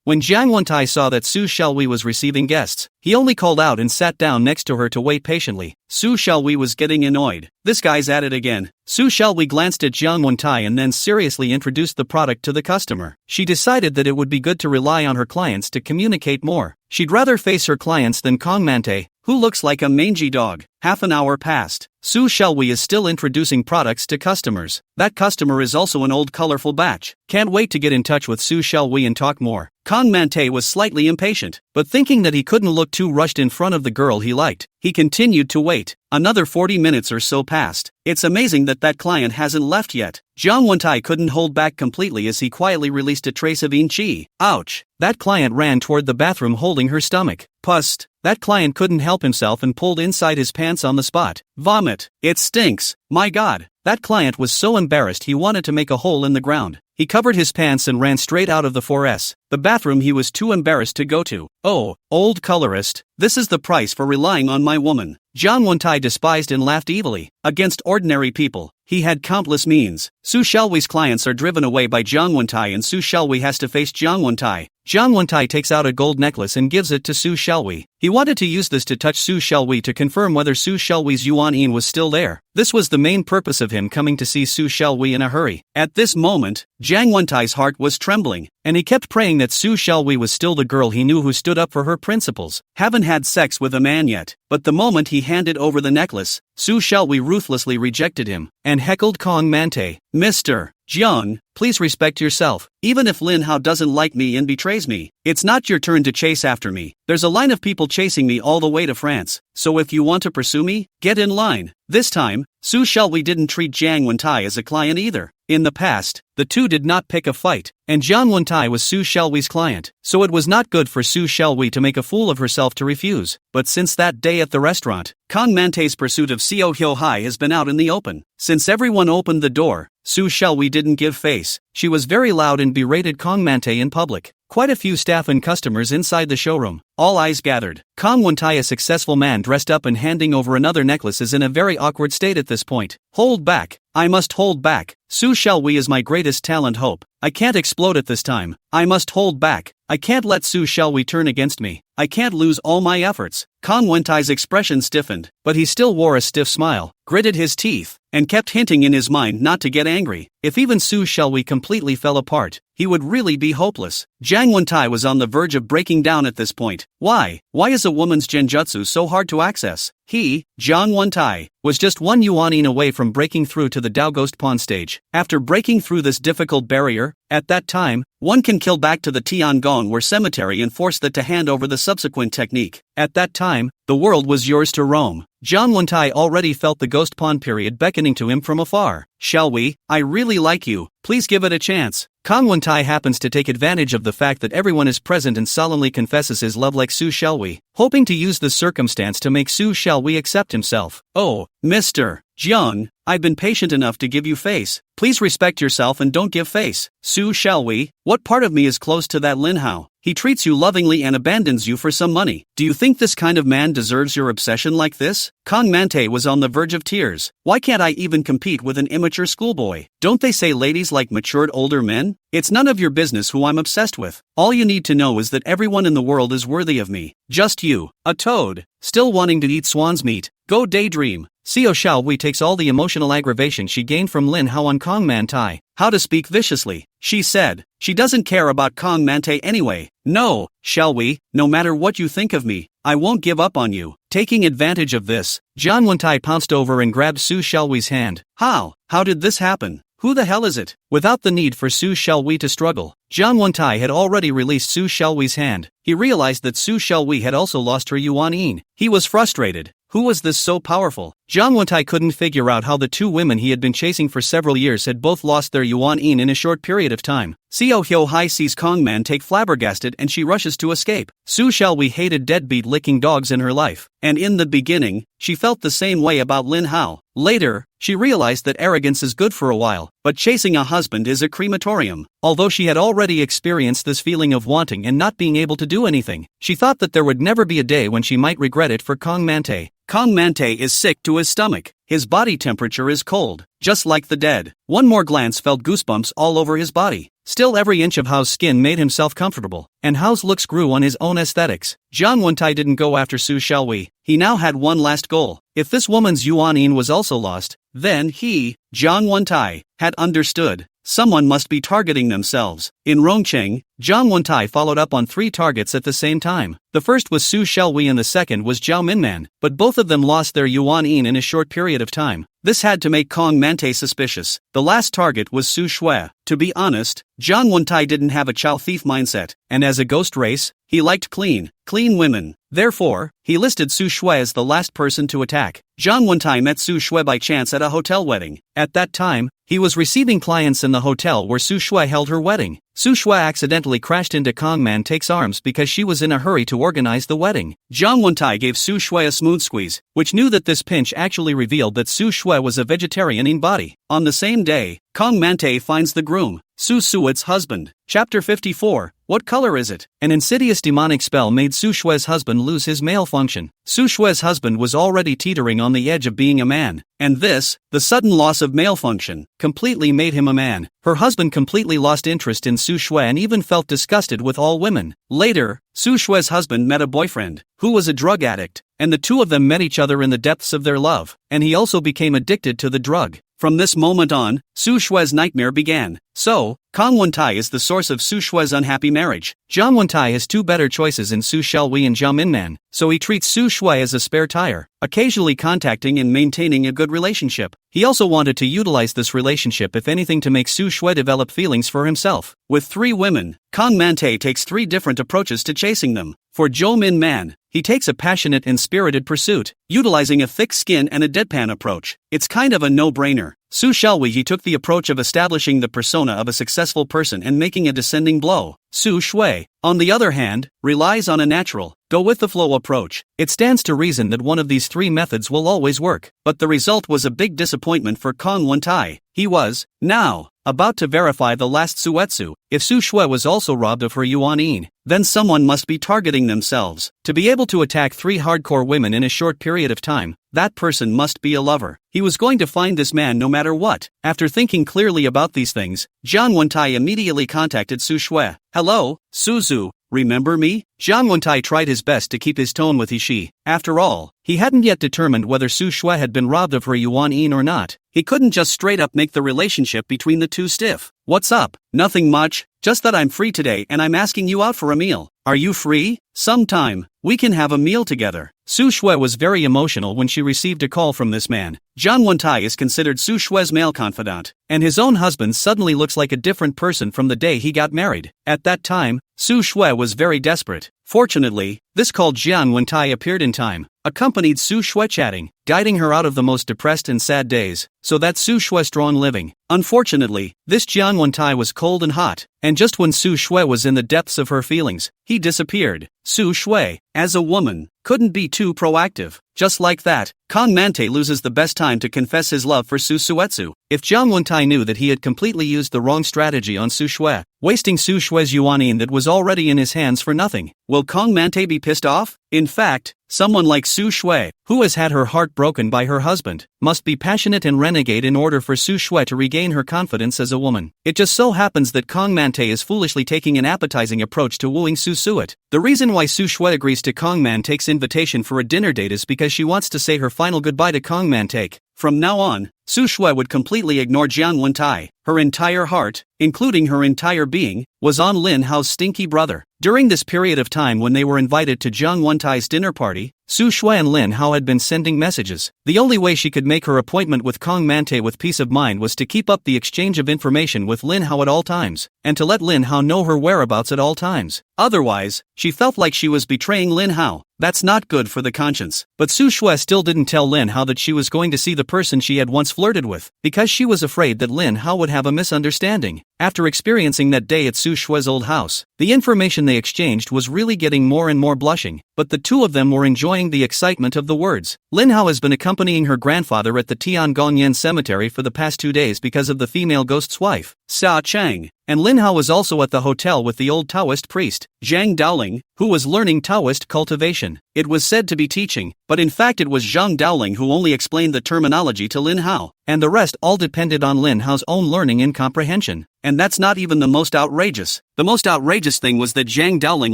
Speaker 1: When Jiang Wentai saw that Su Xiaowei was receiving guests, he only called out and sat down next to her to wait patiently. Su Xiaowei was getting annoyed. This guy's at it again. Su Xiaowei glanced at Jiang Wentai and then seriously introduced the product to the customer. She decided that it would be good to rely on her clients to communicate more. She'd rather face her clients than Kong Mante, who looks like a mangy dog. Half an hour passed. Su Xiaowei is still introducing products to customers. That customer is also an old colorful batch. Can't wait to get in touch with Su Xiaowei and talk more. Kong Mante was slightly impatient, but thinking that he couldn't look too rushed in front of the girl he liked, he continued to wait. Another 40 minutes or so passed. It's amazing that client hasn't left yet. Jiang Wentai couldn't hold back completely as he quietly released a trace of yin qi. Ouch! That client ran toward the bathroom holding her stomach. Pust! That client couldn't help himself and pulled inside his pants on the spot. Vomit! It stinks! My God! That client was so embarrassed he wanted to make a hole in the ground. He covered his pants and ran straight out of the 4S, the bathroom he was too embarrassed to go to. Oh, old colorist, this is the price for relying on my woman. Jiang Wentai despised and laughed evilly. Against ordinary people, he had countless means. Su Xiaowei's clients are driven away by Jiang Wentai and Su Xiaowei has to face Jiang Wentai. Jiang Wentai takes out a gold necklace and gives it to Su Xiaowei. He wanted to use this to touch Su Xiaowei to confirm whether Su Xiaowei's yuan yin was still there. This was the main purpose of him coming to see Su Xiaowei in a hurry. At this moment, Jiang Wentai's heart was trembling, and he kept praying that Su Xiaowei was still the girl he knew who stood up for her principles. Haven't had sex with a man yet, but the moment he handed over the necklace, Su Xiaowei ruthlessly rejected him, and heckled Kong Mante. Mr. Jiang, please respect yourself. Even if Lin Hao doesn't like me and betrays me, it's not your turn to chase after me. There's a line of people chasing me all the way to France, so if you want to pursue me, get in line. This time, Su Xiaowei didn't treat Jiang Wentai as a client either. In the past, the two did not pick a fight, and Jiang Wentai was Su Xiaowei's client, so it was not good for Su Xiaowei to make a fool of herself to refuse. But since that day at the restaurant, Kong Mante's pursuit of Xiao Hyohai has been out in the open. Since everyone opened the door, Su Xiaowei didn't give face. She was very loud and berated Kong Mante in public. Quite a few staff and customers inside the showroom. All eyes gathered. Kong Wentai, a successful man dressed up and handing over another necklace, is in a very awkward state at this point. Hold back. I must hold back. Su Xiaowei is my greatest talent hope. I can't explode at this time. I must hold back. I can't let Su Xiaowei turn against me. I can't lose all my efforts. Kong Wentai's expression stiffened, but he still wore a stiff smile, gritted his teeth, and kept hinting in his mind not to get angry. If even Su Xiaowei completely fell apart, he would really be hopeless. Jiang Wentai was on the verge of breaking down at this point. Why? Why is a woman's genjutsu so hard to access? He, Jiang Wentai, was just one yuan away from breaking through to the Dao Ghost Pawn stage. After breaking through this difficult barrier, at that time, one can kill back to the Tiangong War cemetery and force that to hand over the subsequent technique. At that time, the world was yours to roam. Jiang Wentai already felt the Ghost Pawn period beckoning to him from afar. Xiaowei, I really like you. Please give it a chance. Kong Wentai happens to take advantage of the fact that everyone is present and solemnly confesses his love like Su Xiaowei, hoping to use the circumstance to make Su Xiaowei accept himself. Oh, Mr. Jiang, I've been patient enough to give you face. Please respect yourself and don't give face. Su Xiaowei, what part of me is close to that Lin Hao? He treats you lovingly and abandons you for some money. Do you think this kind of man deserves your obsession like this? Kong Mante was on the verge of tears. Why can't I even compete with an immature schoolboy? Don't they say ladies like matured older men? It's none of your business who I'm obsessed with. All you need to know is that everyone in the world is worthy of me. Just you, a toad, still wanting to eat swan's meat. Go daydream. Xiao Xiaowei takes all the emotional aggravation she gained from Lin Hao on Kong Mantai. How to speak viciously, she said. She doesn't care about Kong Mantai anyway. No, Xiaowei, no matter what you think of me, I won't give up on you. Taking advantage of this, Jiang Wentai pounced over and grabbed Su Xiaowei's hand. How did this happen? Who the hell is it? Without the need for Su Xiaowei to struggle, Jiang Wentai had already released Su Xiaowei's hand. He realized that Su Xiaowei had also lost her Yuan Yin. He was frustrated. Who was this so powerful? Jiang Wentai couldn't figure out how the two women he had been chasing for several years had both lost their Yuan Yin in a short period of time. Xiao Hyo Hai sees Kong Man take flabbergasted and she rushes to escape. Su Xiaowei hated deadbeat licking dogs in her life, and in the beginning, she felt the same way about Lin Hao. Later, she realized that arrogance is good for a while, but chasing a husband is a crematorium. Although she had already experienced this feeling of wanting and not being able to do anything, she thought that there would never be a day when she might regret it for Kong Mantai. Kong Mantai is sick to his stomach. His body temperature is cold, just like the dead. One more glance felt goosebumps all over his body. Still, every inch of Hao's skin made him self-comfortable, and Hao's looks grew on his own aesthetics. Jiang Wentai didn't go after Su Xiaowei. He now had one last goal. If this woman's Yuan Yin was also lost, then he, Jiang Wentai, had understood. Someone must be targeting themselves. In Rongcheng, Jiang Wentai followed up on 3 targets at the same time. The first was Su Xiaowei and the second was Zhao Minman, but both of them lost their Yuan Yin in a short period of time. This had to make Kong Mantai suspicious. The last target was Su Shui. To be honest, Jiang Wentai didn't have a chow thief mindset, and as a ghost race, he liked clean women. Therefore, he listed Su Shui as the last person to attack. Jiang Wentai met Su Shui by chance at a hotel wedding. At that time, he was receiving clients in the hotel where Su Shui held her wedding. Su Shui accidentally crashed into Kong Mantai's arms because she was in a hurry to organize the wedding. Jiang Wentai gave Su Shui a smooth squeeze, which knew that this pinch actually revealed that Su Shui was a vegetarian in body. On the same day, Kong Mantai finds the groom, Su Suet's husband. Chapter 54, What color is it? An insidious demonic spell made Su Shui's husband lose his male function. Su Shui's husband was already teetering on the edge of being a man, and this, the sudden loss of male function, completely made him a man. Her husband completely lost interest in Su Shui and even felt disgusted with all women. Later, Su Shui's husband met a boyfriend, who was a drug addict, and the two of them met each other in the depths of their love, and he also became addicted to the drug. From this moment on, Su Shui's nightmare began. So, Kong Wentai is the source of Su Shui's unhappy marriage. Jiang Wentai has 2 better choices in Su Xiaowei and Zhao Minman, so he treats Su Shui as a spare tire, occasionally contacting and maintaining a good relationship. He also wanted to utilize this relationship if anything to make Su Shui develop feelings for himself. With 3 women, Kong Mantai takes 3 different approaches to chasing them. For Zhou Minman, he takes a passionate and spirited pursuit, utilizing a thick skin and a deadpan approach. It's kind of a no-brainer. Su Xiaowei, he took the approach of establishing the persona of a successful person and making a descending blow. Su Shui, on the other hand, relies on a natural, go-with-the-flow approach. It stands to reason that one of these 3 methods will always work, but the result was a big disappointment for Kong Wentai. He was, now, about to verify the last Suetsu. If Su Shui was also robbed of her Yuan Yin, then someone must be targeting themselves. To be able to attack 3 hardcore women in a short period of time, that person must be a lover. He was going to find this man no matter what. After thinking clearly about these things, Jiang Wentai immediately contacted Su Shui. Hello, Suzu, remember me? Jiang Wentai tried his best to keep his tone with he/she. After all, he hadn't yet determined whether Su Shui had been robbed of her Yuan Yin or not. He couldn't just straight up make the relationship between the two stiff. What's up? Nothing much, just that I'm free today and I'm asking you out for a meal. Are you free? Sometime, we can have a meal together. Su Shui was very emotional when she received a call from this man. Jiang Wentai is considered Su Shui's male confidant, and his own husband suddenly looks like a different person from the day he got married. At that time, Su Shui was very desperate. Fortunately, this called Jiang Wentai appeared in time, accompanied Su Shui chatting, guiding her out of the most depressed and sad days, so that Su Shui's strong living. Unfortunately, this Jiang Wentai was cold and hot, and just when Su Shui was in the depths of her feelings, he disappeared. Su Shui, as a woman, couldn't be too proactive. Just like that, Kong Mantai loses the best time to confess his love for Su Suetsu. If Jiang Wentai knew that he had completely used the wrong strategy on Su Shui, wasting Su Shui's Yuan Yin that was already in his hands for nothing, will Kong Mantai be pissed off? In fact, someone like Su Shui, who has had her heart broken by her husband, must be passionate and renegade in order for Su Shui to regain her confidence as a woman. It just so happens that Kong Mante is foolishly taking an appetizing approach to wooing Su Suet. The reason why Su Shui agrees to Kong Mantake's invitation for a dinner date is because she wants to say her final goodbye to Kong Mantake. From now on, Su Shui would completely ignore Jiang Wentai. Her entire heart, including her entire being, was on Lin Hao's stinky brother. During this period of time when they were invited to Jiang Wentai's dinner party, Su Shui and Lin Hao had been sending messages. The only way she could make her appointment with Kong Mante with peace of mind was to keep up the exchange of information with Lin Hao at all times, and to let Lin Hao know her whereabouts at all times. Otherwise, she felt like she was betraying Lin Hao. That's not good for the conscience. But Su Shui still didn't tell Lin Hao that she was going to see the person she had once flirted with, because she was afraid that Lin Hao would have a misunderstanding. After experiencing that day at Su Shui's old house, the information they exchanged was really getting more and more blushing, but the two of them were enjoying the excitement of the words. Lin Hao has been accompanying her grandfather at the Tiangongyan cemetery for the past 2 days because of the female ghost's wife, Xia Chang, and Lin Hao was also at the hotel with the old Taoist priest, Zhang Daoling, who was learning Taoist cultivation. It was said to be teaching, but in fact it was Zhang Daoling who only explained the terminology to Lin Hao, and the rest all depended on Lin Hao's own learning and comprehension. And that's not even the most outrageous. The most outrageous thing was that Zhang Daoling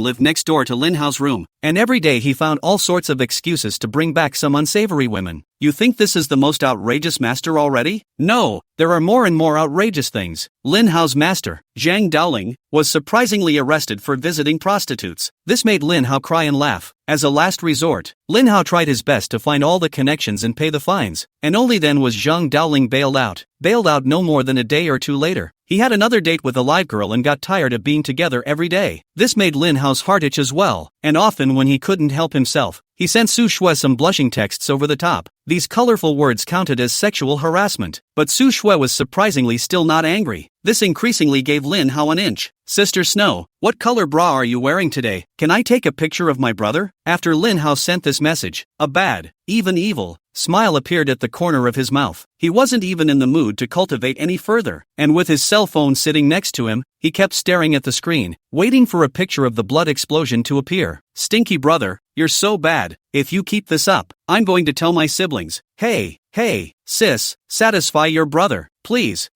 Speaker 1: lived next door to Lin Hao's room, and every day he found all sorts of excuses to bring back some unsavory women. You think this is the most outrageous master already? No, there are more and more outrageous things. Lin Hao's master, Zhang Daoling, was surprisingly arrested for visiting prostitutes. This made Lin Hao cry and laugh. As a last resort, Lin Hao tried his best to find all the connections and pay the fines, and only then was Zhang Daoling bailed out. Bailed out no more than a day or two later. He had another date with a live girl and got tired of being together every day. This made Lin Hao's heart itch as well, and often when he couldn't help himself, he sent Su Shui some blushing texts over the top. These colorful words counted as sexual harassment, but Su Shui was surprisingly still not angry. This increasingly gave Lin Hao an inch. Sister Snow, what color bra are you wearing today? Can I take a picture of my brother? After Lin Hao sent this message, a bad, even evil, smile appeared at the corner of his mouth. He wasn't even in the mood to cultivate any further, and with his cell phone sitting next to him, he kept staring at the screen, waiting for a picture of the blood explosion to appear. Stinky brother, you're so bad. If you keep this up, I'm going to tell my siblings. Hey, sis, satisfy your brother, please.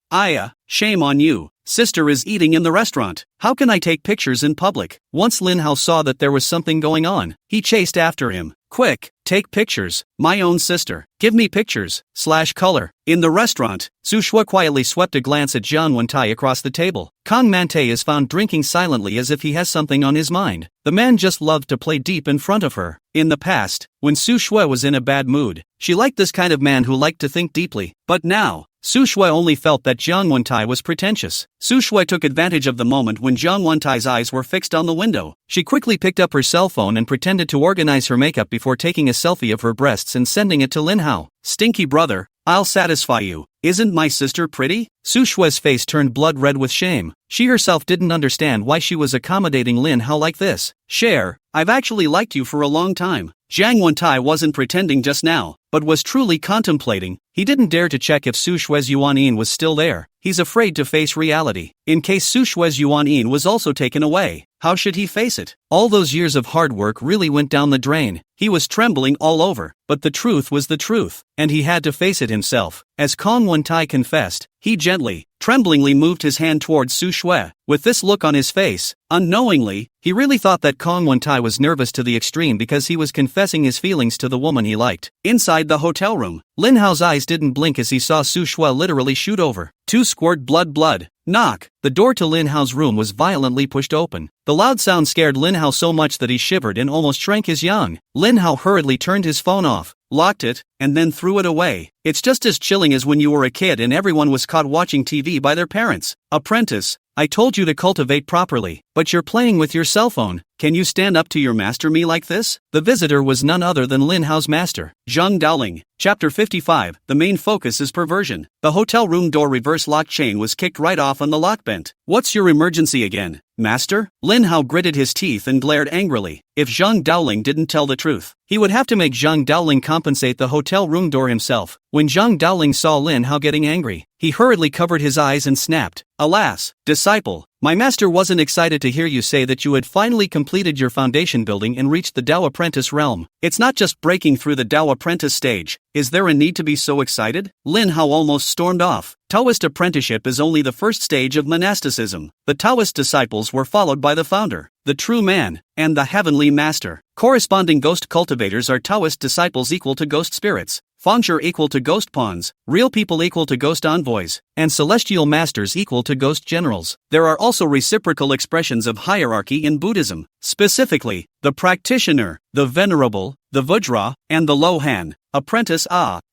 Speaker 1: Shame on you. Sister is eating in the restaurant. How can I take pictures in public? Once Lin Hao saw that there was something going on, he chased after him. Quick, take pictures. My own sister. Give me pictures. /color. In the restaurant, Su Shui quietly swept a glance at Jiang Wentai across the table. Kong Mante is found drinking silently as if he has something on his mind. The man just loved to play deep in front of her. In the past, when Su Shui was in a bad mood, she liked this kind of man who liked to think deeply. But now, Su Shui only felt that Jiang Wentai was pretentious. Su Shui took advantage of the moment when Jiang Wentai's eyes were fixed on the window. She quickly picked up her cell phone and pretended to organize her makeup before taking a selfie of her breasts and sending it to Lin Hao. Stinky brother, I'll satisfy you. Isn't my sister pretty? Su Shui's face turned blood red with shame. She herself didn't understand why she was accommodating Lin Hao like this. Cher, I've actually liked you for a long time. Jiang Wentai wasn't pretending just now, but was truly contemplating. He didn't dare to check if Su Shui's Yuan was still there. He's afraid to face reality. In case Su Shui's Yuan was also taken away, how should he face it? All those years of hard work really went down the drain. He was trembling all over, but the truth was the truth, and he had to face it himself. As Kong Wentai confessed, he gently, tremblingly moved his hand towards Su Shui. With this look on his face, unknowingly, he really thought that Kong Wentai was nervous to the extreme because he was confessing his feelings to the woman he liked. Inside the hotel room, Lin Hao's eyes didn't blink as he saw Su Shui literally shoot over. 2 squirt blood. Knock. The door to Lin Hao's room was violently pushed open. The loud sound scared Lin Hao so much that he shivered and almost shrank his yang. Lin Hao hurriedly turned his phone off, locked it, and then threw it away. It's just as chilling as when you were a kid and everyone was caught watching TV by their parents. Apprentice, I told you to cultivate properly, but you're playing with your cell phone. Can you stand up to your master me like this? The visitor was none other than Lin Hao's master, Zhang Daoling. Chapter 55, the main focus is perversion. The hotel room door reverse lock chain was kicked right off on the lock bent. What's your emergency again, master? Lin Hao gritted his teeth and glared angrily. If Zhang Daoling didn't tell the truth, he would have to make Zhang Daoling compensate the hotel room door himself. When Zhang Daoling saw Lin Hao getting angry, he hurriedly covered his eyes and snapped, Alas, disciple, My master wasn't excited to hear you say that you had finally completed your foundation building and reached the Tao apprentice realm. It's not just breaking through the Tao apprentice stage. Is there a need to be so excited? Lin Hao almost stormed off. Taoist apprenticeship is only the first stage of monasticism. The Taoist disciples were followed by the founder, the true man, and the heavenly master. Corresponding ghost cultivators are Taoist disciples equal to ghost spirits, Fengshi equal to ghost pawns, real people equal to ghost envoys, and celestial masters equal to ghost generals. There are also reciprocal expressions of hierarchy in Buddhism, specifically, the practitioner, the venerable, the Vajra, and the Lohan. Apprentice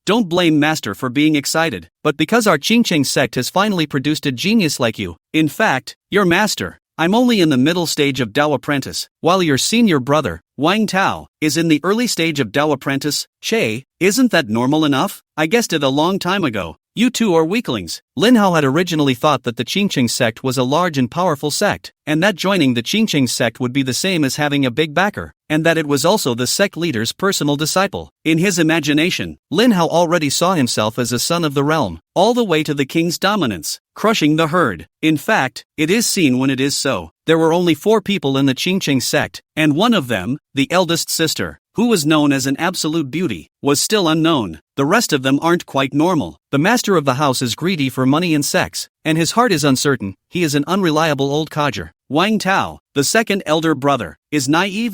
Speaker 1: don't blame master for being excited, but because our Qingcheng sect has finally produced a genius like you. In fact, your master. I'm only in the middle stage of Tao apprentice, while your senior brother, Wang Tao, is in the early stage of Tao apprentice. Che, isn't that normal enough? I guessed it a long time ago. You two are weaklings. Lin Hao had originally thought that the Qingcheng sect was a large and powerful sect, and that joining the Qingcheng sect would be the same as having a big backer, and that it was also the sect leader's personal disciple. In his imagination, Lin Hao already saw himself as a son of the realm, all the way to the king's dominance, crushing the herd. In fact, it is seen when it is so. There were only 4 people in the Qingcheng sect, and one of them, the eldest sister, who was known as an absolute beauty, was still unknown. The rest of them aren't quite normal. The master of the house is greedy for money and sex, and his heart is uncertain. He is an unreliable old codger. Wang Tao, the second elder brother, is naive,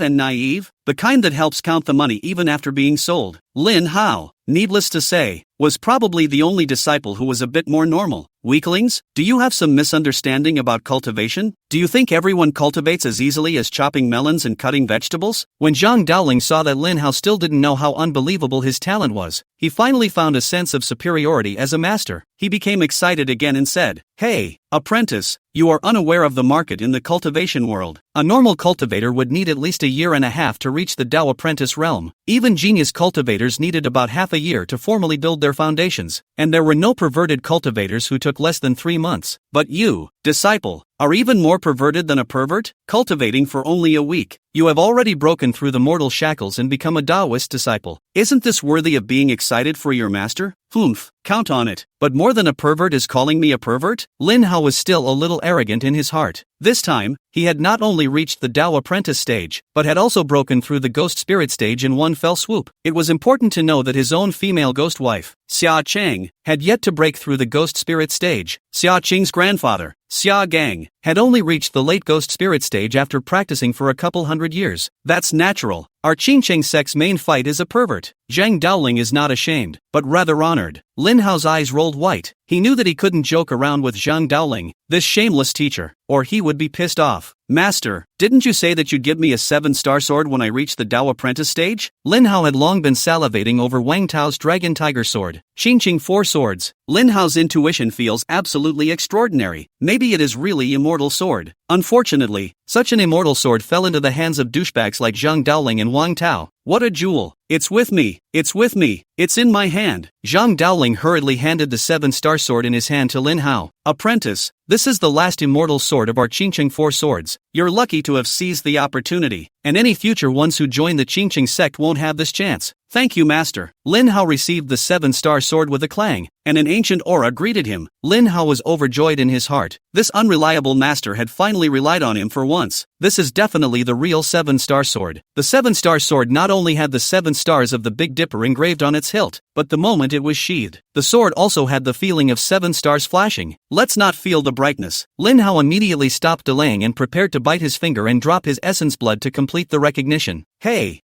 Speaker 1: the kind that helps count the money even after being sold. Lin Hao, needless to say, was probably the only disciple who was a bit more normal. Weaklings, do you have some misunderstanding about cultivation? Do you think everyone cultivates as easily as chopping melons and cutting vegetables? When Zhang Daoling saw that Lin Hao still didn't know how unbelievable his talent was, he finally found a sense of superiority as a master. He became excited again and said, "Hey, apprentice, you are unaware of the market in the cultivation world. A normal cultivator would need at least 1.5 years to reach the Tao apprentice realm. Even genius cultivators needed about half a year to formally build their foundations, and there were no perverted cultivators who took less than 3 months. But you, disciple, are even more perverted than a pervert, cultivating for only a week. You have already broken through the mortal shackles and become a Taoist disciple. Isn't this worthy of being excited for your master? Humph, count on it. But more than a pervert is calling me a pervert?" Lin Hao was still a little arrogant in his heart. This time, he had not only reached the Tao apprentice stage, but had also broken through the ghost spirit stage in one fell swoop. It was important to know that his own female ghost wife, Xia Cheng, had yet to break through the ghost spirit stage. Xia Cheng's grandfather, Xia Gang, had only reached the late ghost spirit stage after practicing for a couple hundred years. That's natural. Our Qingcheng sect's main fight is a pervert. Zhang Daoling is not ashamed, but rather honored. Lin Hao's eyes rolled white. He knew that he couldn't joke around with Zhang Daoling, this shameless teacher, or he would be pissed off. "Master, didn't you say that you'd give me a 7-star sword when I reach the Tao apprentice stage?" Lin Hao had long been salivating over Wang Tao's dragon tiger sword. Qingcheng 4 swords. Lin Hao's intuition feels absolutely extraordinary. Maybe it is really immortal sword. Unfortunately, such an immortal sword fell into the hands of douchebags like Zhang Daoling and Wang Tao. What a jewel. It's with me. It's with me. It's in my hand. Zhang Daoling hurriedly handed the 7-star sword in his hand to Lin Hao. "Apprentice, this is the last immortal sword of our Qingcheng 4 swords. You're lucky to have seized the opportunity, and any future ones who join the Qingcheng sect won't have this chance." "Thank you, master." Lin Hao received the 7-star sword with a clang, and an ancient aura greeted him. Lin Hao was overjoyed in his heart. This unreliable master had finally relied on him for once. This is definitely the real 7-star sword. The 7-star sword not only had the 7 stars of the Big Dipper engraved on its hilt, but the moment it was sheathed, the sword also had the feeling of 7 stars flashing. "Let's not feel the brightness." Lin Hao immediately stopped delaying and prepared to bite his finger and drop his essence blood to complete the recognition. Hey,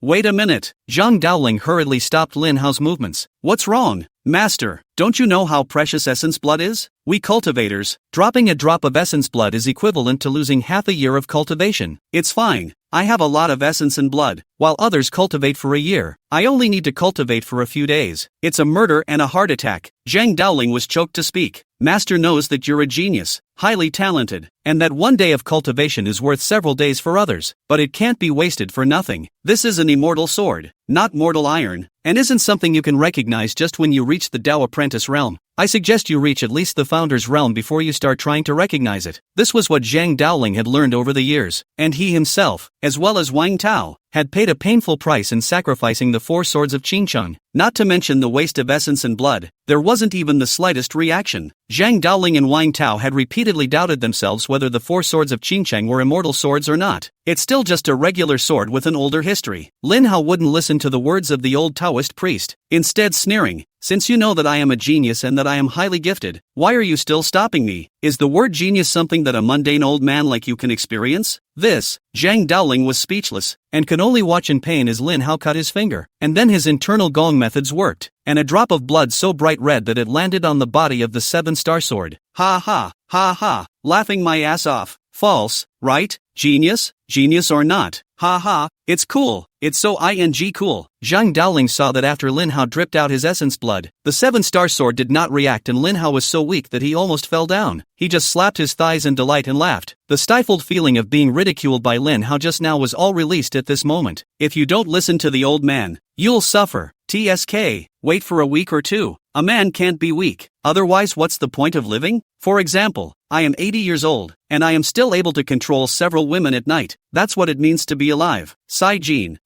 Speaker 1: wait a minute." Zhang Daoling hurriedly stopped Lin Hao's movements. "What's wrong, master? Don't you know how precious essence blood is? We cultivators, dropping a drop of essence blood is equivalent to losing half a year of cultivation. It's fine. I have a lot of essence and blood, while others cultivate for a year. I only need to cultivate for a few days. It's a murder and a heart attack." Zhang Daoling was choked to speak. "Master knows that you're a genius, highly talented, and that one day of cultivation is worth several days for others, but it can't be wasted for nothing. This is an immortal sword, not mortal iron, and isn't something you can recognize just when you reach the Tao apprentice realm. I suggest you reach at least the founder's realm before you start trying to recognize it. This was what Zhang Daoling had learned over the years, and he himself, as well as Wang Tao, had paid a painful price in sacrificing the 4 swords of Qingcheng. Not to mention the waste of essence and blood, there wasn't even the slightest reaction. Zhang Daoling and Wang Tao had repeatedly doubted themselves whether the 4 swords of Qingcheng were immortal swords or not. It's still just a regular sword with an older history. Lin Hao wouldn't listen to the words of the old Taoist priest, instead sneering, "Since you know that I am a genius and that I am highly gifted, why are you still stopping me? Is the word genius something that a mundane old man like you can experience?" Zhang Daoling was speechless, and could only watch in pain as Lin Hao cut his finger. And then his internal gong methods worked, and a drop of blood so bright red that it landed on the body of the 7-star sword. Ha ha, ha ha, laughing my ass off. False, right? Genius? Genius or not? Ha ha, it's cool, it's so cool. Zhang Daoling saw that after Lin Hao dripped out his essence blood, the 7-star sword did not react, and Lin Hao was so weak that he almost fell down. He just slapped his thighs in delight and laughed. The stifled feeling of being ridiculed by Lin Hao just now was all released at this moment. If you don't listen to the old man, you'll suffer. TSK, wait for a week or two. A man can't be weak, otherwise what's the point of living? For example, I am 80 years old, and I am still able to control several women at night. That's what it means to be alive. Sai Jin.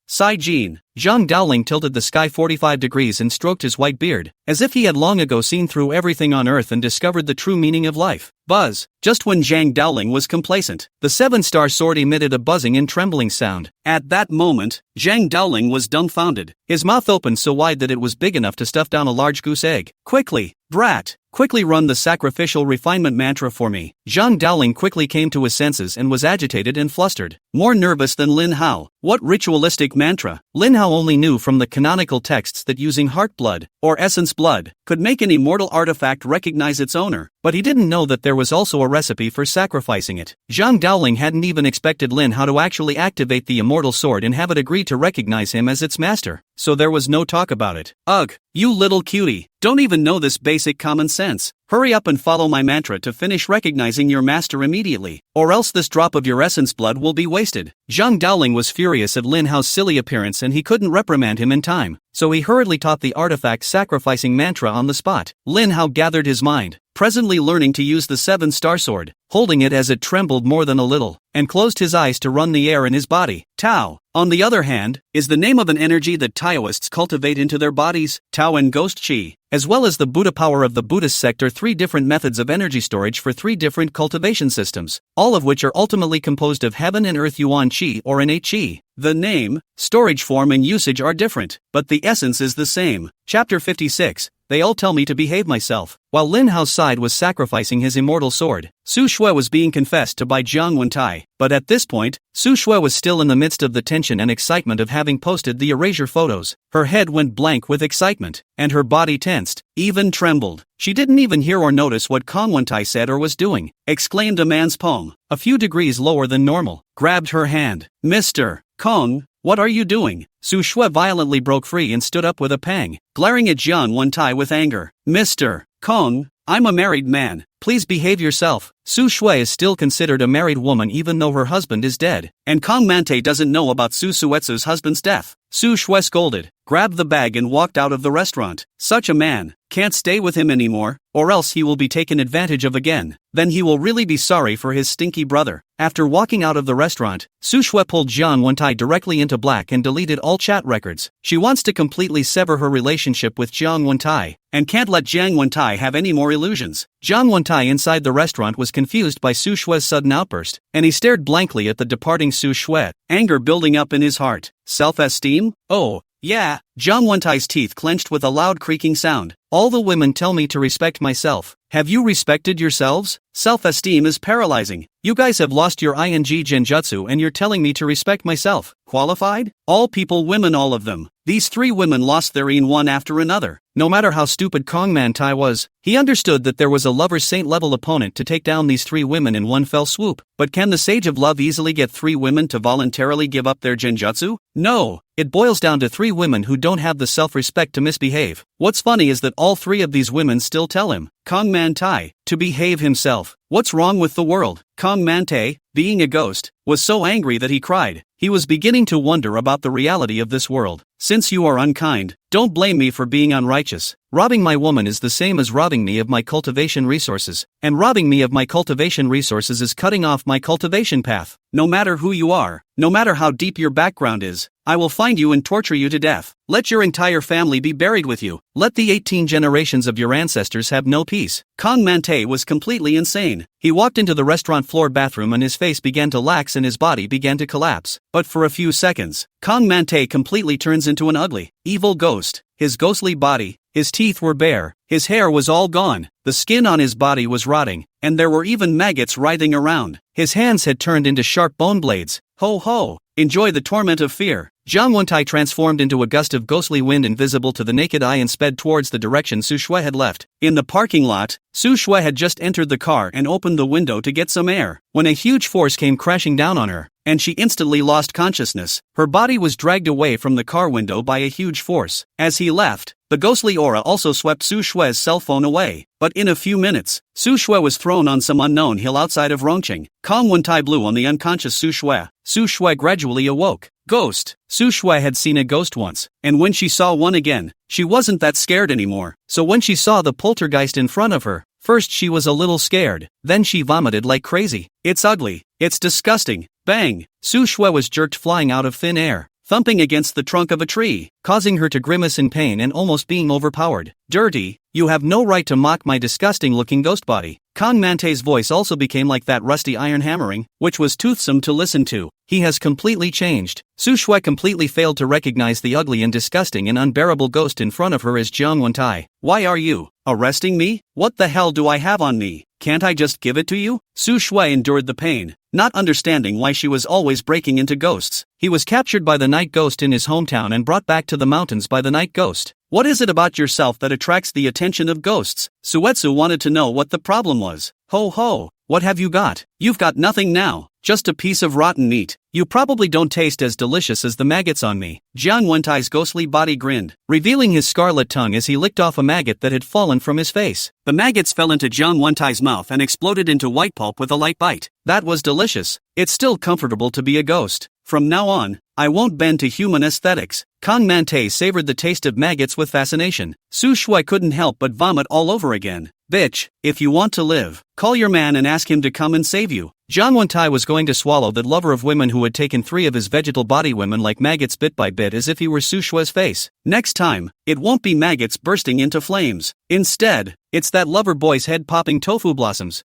Speaker 1: Zhang Daoling tilted the sky 45 degrees and stroked his white beard, as if he had long ago seen through everything on earth and discovered the true meaning of life. Buzz. Just when Zhang Daoling was complacent, the 7-star sword emitted a buzzing and trembling sound. At that moment, Zhang Daoling was dumbfounded, his mouth opened so wide that it was big enough to stuff down a large goose egg. Quickly, brat! Quickly run the sacrificial refinement mantra for me. Zhang Daoling quickly came to his senses and was agitated and flustered, more nervous than Lin Hao. What ritualistic mantra? Lin Hao only knew from the canonical texts that using heart blood, or essence blood, could make an immortal artifact recognize its owner, but he didn't know that there was also a recipe for sacrificing it. Zhang Daoling hadn't even expected Lin Hao to actually activate the immortal sword and have it agree to recognize him as its master, so there was no talk about it. Ugh, you little cutie, don't even know this basic common sense. Hurry up and follow my mantra to finish recognizing your master immediately, or else this drop of your essence blood will be wasted. Zhang Daoling was furious at Lin Hao's silly appearance and he couldn't reprimand him in time, so he hurriedly taught the artifact sacrificing mantra on the spot. Lin Hao gathered his mind, presently learning to use the 7-star sword, holding it as it trembled more than a little, and closed his eyes to run the air in his body. Tao, on the other hand, is the name of an energy that Taoists cultivate into their bodies. Tao and Ghost Qi, as well as the Buddha power of the Buddhist sect, are 3 different methods of energy storage for 3 different cultivation systems, all of which are ultimately composed of heaven and earth yuan qi or innate qi. The name, storage form and usage are different, but the essence is the same. Chapter 56. They all tell me to behave myself. While Lin Hao's side was sacrificing his immortal sword, Su Shui was being confessed to by Jiang Wentai, but at this point, Su Shui was still in the midst of the tension and excitement of having posted the erasure photos. Her head went blank with excitement, and her body tensed, even trembled. She didn't even hear or notice what Kong Wentai said or was doing. Exclaimed a man's palm, a few degrees lower than normal, grabbed her hand. "Mr. Kong, what are you doing?" Su Shui violently broke free and stood up with a pang, glaring at Jiang Wentai with anger. "Mr. Kong, I'm a married man. Please behave yourself." Su Shui is still considered a married woman even though her husband is dead, and Kong Mante doesn't know about Su Suetsu's husband's death. Su Shui scolded, grabbed the bag and walked out of the restaurant. Such a man can't stay with him anymore, or else he will be taken advantage of again. Then he will really be sorry for his stinky brother. After walking out of the restaurant, Su Shui pulled Jiang Wentai directly into black and deleted all chat records. She wants to completely sever her relationship with Jiang Wentai, and can't let Jiang Wentai have any more illusions. Jiang Wentai inside the restaurant was confused by Su Shui's sudden outburst, and he stared blankly at the departing Su Shui, anger building up in his heart. Self-esteem? Oh, yeah. Jiang Wentai's teeth clenched with a loud creaking sound. All the women tell me to respect myself. Have you respected yourselves? Self-esteem is paralyzing. You guys have lost your ing genjutsu and you're telling me to respect myself. Qualified? All people, women, all of them. These 3 women lost their yin one after another. No matter how stupid Kong Mantai was, he understood that there was a lover's saint level opponent to take down these 3 women in one fell swoop. But can the Sage of Love easily get 3 women to voluntarily give up their genjutsu? No. It boils down to 3 women who don't have the self-respect to misbehave. What's funny is that all 3 of these women still tell him, Kong Mantai, to behave himself. What's wrong with the world? Kong Mantai, being a ghost, was so angry that he cried. He was beginning to wonder about the reality of this world. Since you are unkind, don't blame me for being unrighteous. Robbing my woman is the same as robbing me of my cultivation resources, and robbing me of my cultivation resources is cutting off my cultivation path. No matter who you are, no matter how deep your background is, I will find you and torture you to death. Let your entire family be buried with you. Let the 18 generations of your ancestors have no peace. Kong Mante was completely insane. He walked into the restaurant floor bathroom and his face began to lax and his body began to collapse. But for a few seconds, Kong Mante completely turns into an ugly, evil ghost. His ghostly body, his teeth were bare, his hair was all gone, the skin on his body was rotting, and there were even maggots writhing around. His hands had turned into sharp bone blades. Ho ho! Enjoy the torment of fear. Jiang Wentai transformed into a gust of ghostly wind invisible to the naked eye and sped towards the direction Su Shui had left. In the parking lot, Su Shui had just entered the car and opened the window to get some air, when a huge force came crashing down on her, and she instantly lost consciousness. Her body was dragged away from the car window by a huge force. As he left, the ghostly aura also swept Su Shui's cell phone away. But in a few minutes, Su Shui was thrown on some unknown hill outside of Rongqing. Kong Wentai blew on the unconscious Su Shui. Su Shui gradually awoke. Ghost. Su Shui had seen a ghost once, and when she saw one again, she wasn't that scared anymore. So when she saw the poltergeist in front of her, first she was a little scared, then she vomited like crazy. It's ugly. It's disgusting. Bang! Su Shui was jerked flying out of thin air, thumping against the trunk of a tree, causing her to grimace in pain and almost being overpowered. Dirty, you have no right to mock my disgusting-looking ghost body. Kong Mante's voice also became like that rusty iron hammering, which was toothsome to listen to. He has completely changed. Su Shui completely failed to recognize the ugly and disgusting and unbearable ghost in front of her as Jiang Wentai. Why are you arresting me? What the hell do I have on me? Can't I just give it to you? Su Shui endured the pain, not understanding why she was always breaking into ghosts. He was captured by the night ghost in his hometown and brought back to the mountains by the night ghost. What is it about yourself that attracts the attention of ghosts? Suetsu wanted to know what the problem was. Ho ho, what have you got? You've got nothing now, just a piece of rotten meat. You probably don't taste as delicious as the maggots on me. Jiang Wentai's ghostly body grinned, revealing his scarlet tongue as he licked off a maggot that had fallen from his face. The maggots fell into Jiang Wentai's mouth and exploded into white pulp with a light bite. That was delicious. It's still comfortable to be a ghost. From now on, I won't bend to human aesthetics. Kong Mante savored the taste of maggots with fascination. Su Shui couldn't help but vomit all over again. Bitch, if you want to live, call your man and ask him to come and save you. Jiang Wentai was going to swallow that lover of women who had taken 3 of his vegetal body women like maggots bit by bit as if he were Su Shui's face. Next time, it won't be maggots bursting into flames. Instead, it's that lover boy's head popping tofu blossoms.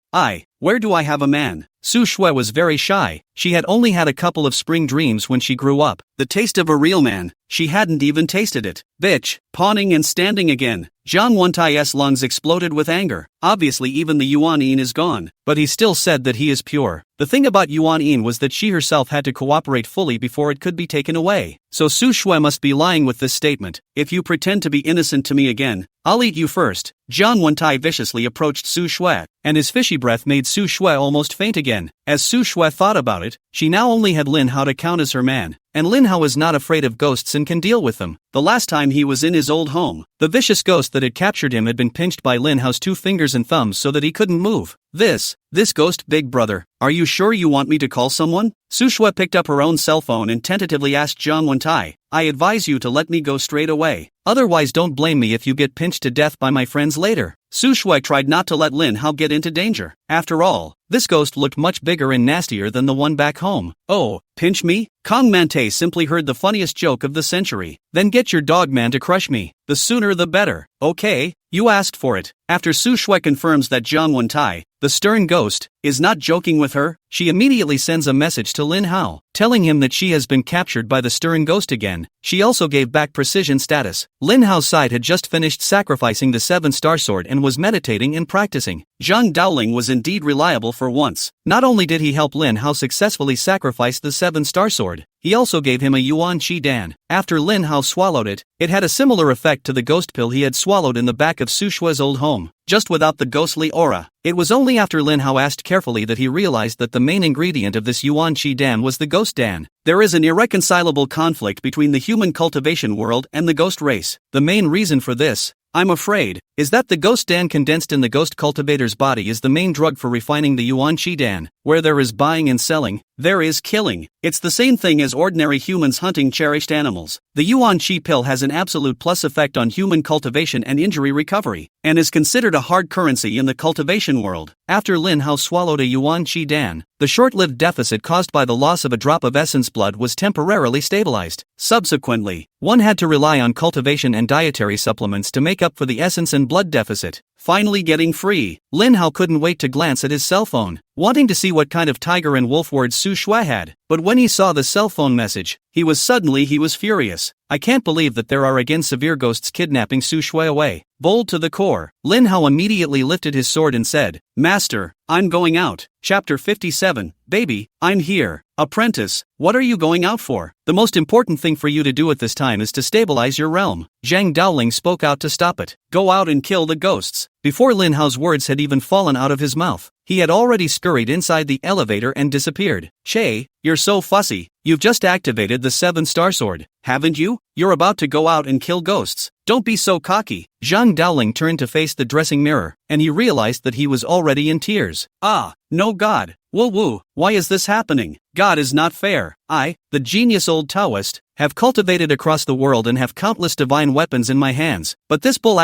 Speaker 1: Where do I have a man? Su Shui was very shy. She had only had a couple of spring dreams when she grew up. The taste of a real man, she hadn't even tasted it. Bitch, pawning and standing again. Jiang Wentai's lungs exploded with anger. Obviously even the Yuan Yin is gone, but he still said that he is pure. The thing about Yuan Yin was that she herself had to cooperate fully before it could be taken away. So Su Shui must be lying with this statement. If you pretend to be innocent to me again, I'll eat you first. Jiang Wentai viciously approached Su Shui, and his fishy breath made Su Shui almost faint again. As Su Shui thought about it, she now only had Lin Hao to count as her man, and Lin Hao is not afraid of ghosts and can deal with them. The last time he was in his old home, the vicious ghost that had captured him had been pinched by Lin Hao's 2 fingers and thumbs so that he couldn't move. This ghost, big brother, are you sure you want me to call someone? Su Shui picked up her own cell phone and tentatively asked Jiang Wentai, I advise you to let me go straight away. Otherwise don't blame me if you get pinched to death by my friends later. Su Shui tried not to let Lin Hao get into danger. After all, this ghost looked much bigger and nastier than the one back home. Oh, pinch me? Kong Mante simply heard the funniest joke of the century. Then get your dog man to crush me. The sooner the better. Okay, you asked for it. After Su Shui confirms that Jiang Wentai, the stern ghost, is not joking with her, she immediately sends a message to Lin Hao, telling him that she has been captured by the stern ghost again. She also gave back precision status. Lin Hao's side had just finished sacrificing the 7-star sword and was meditating and practicing. Zhang Daoling was indeed reliable for once. Not only did he help Lin Hao successfully sacrifice the 7-star sword, he also gave him a Yuan Qi Dan. After Lin Hao swallowed it, it had a similar effect to the ghost pill he had swallowed in the back of Su Shui's old home, just without the ghostly aura. It was only after Lin Hao asked carefully that he realized that the main ingredient of this Yuan Qi Dan was the ghost Dan. There is an irreconcilable conflict between the human cultivation world and the ghost race. The main reason for this, I'm afraid, is that the ghost Dan condensed in the ghost cultivator's body is the main drug for refining the Yuan Qi Dan, Where there is buying and selling, there is killing. It's the same thing as ordinary humans hunting cherished animals. The Yuan Chi pill has an absolute plus effect on human cultivation and injury recovery, and is considered a hard currency in the cultivation world. After Lin Hao swallowed a Yuan Chi Dan, the short-lived deficit caused by the loss of a drop of essence blood was temporarily stabilized. Subsequently, one had to rely on cultivation and dietary supplements to make up for the essence and blood deficit. Finally getting free, Lin Hao couldn't wait to glance at his cell phone, wanting to see what kind of tiger and wolf words Su Shui had. But when he saw the cell phone message, he was furious. I can't believe that there are again severe ghosts kidnapping Su Shui away. Bold to the core, Lin Hao immediately lifted his sword and said, "Master, I'm going out." Chapter 57, Baby, I'm here. Apprentice, what are you going out for? The most important thing for you to do at this time is to stabilize your realm. Zhang Daoling spoke out to stop it. Go out and kill the ghosts. Before Lin Hao's words had even fallen out of his mouth, he had already scurried inside the elevator and disappeared. Che, you're so fussy. You've just activated the 7-star sword, haven't you? You're about to go out and kill ghosts. Don't be so cocky. Zhang Daoling turned to face the dressing mirror, and he realized that he was already in tears. Ah, no God. Woo, why is this happening? God is not fair. I, the genius old Taoist, have cultivated across the world and have countless divine weapons in my hands, but this bull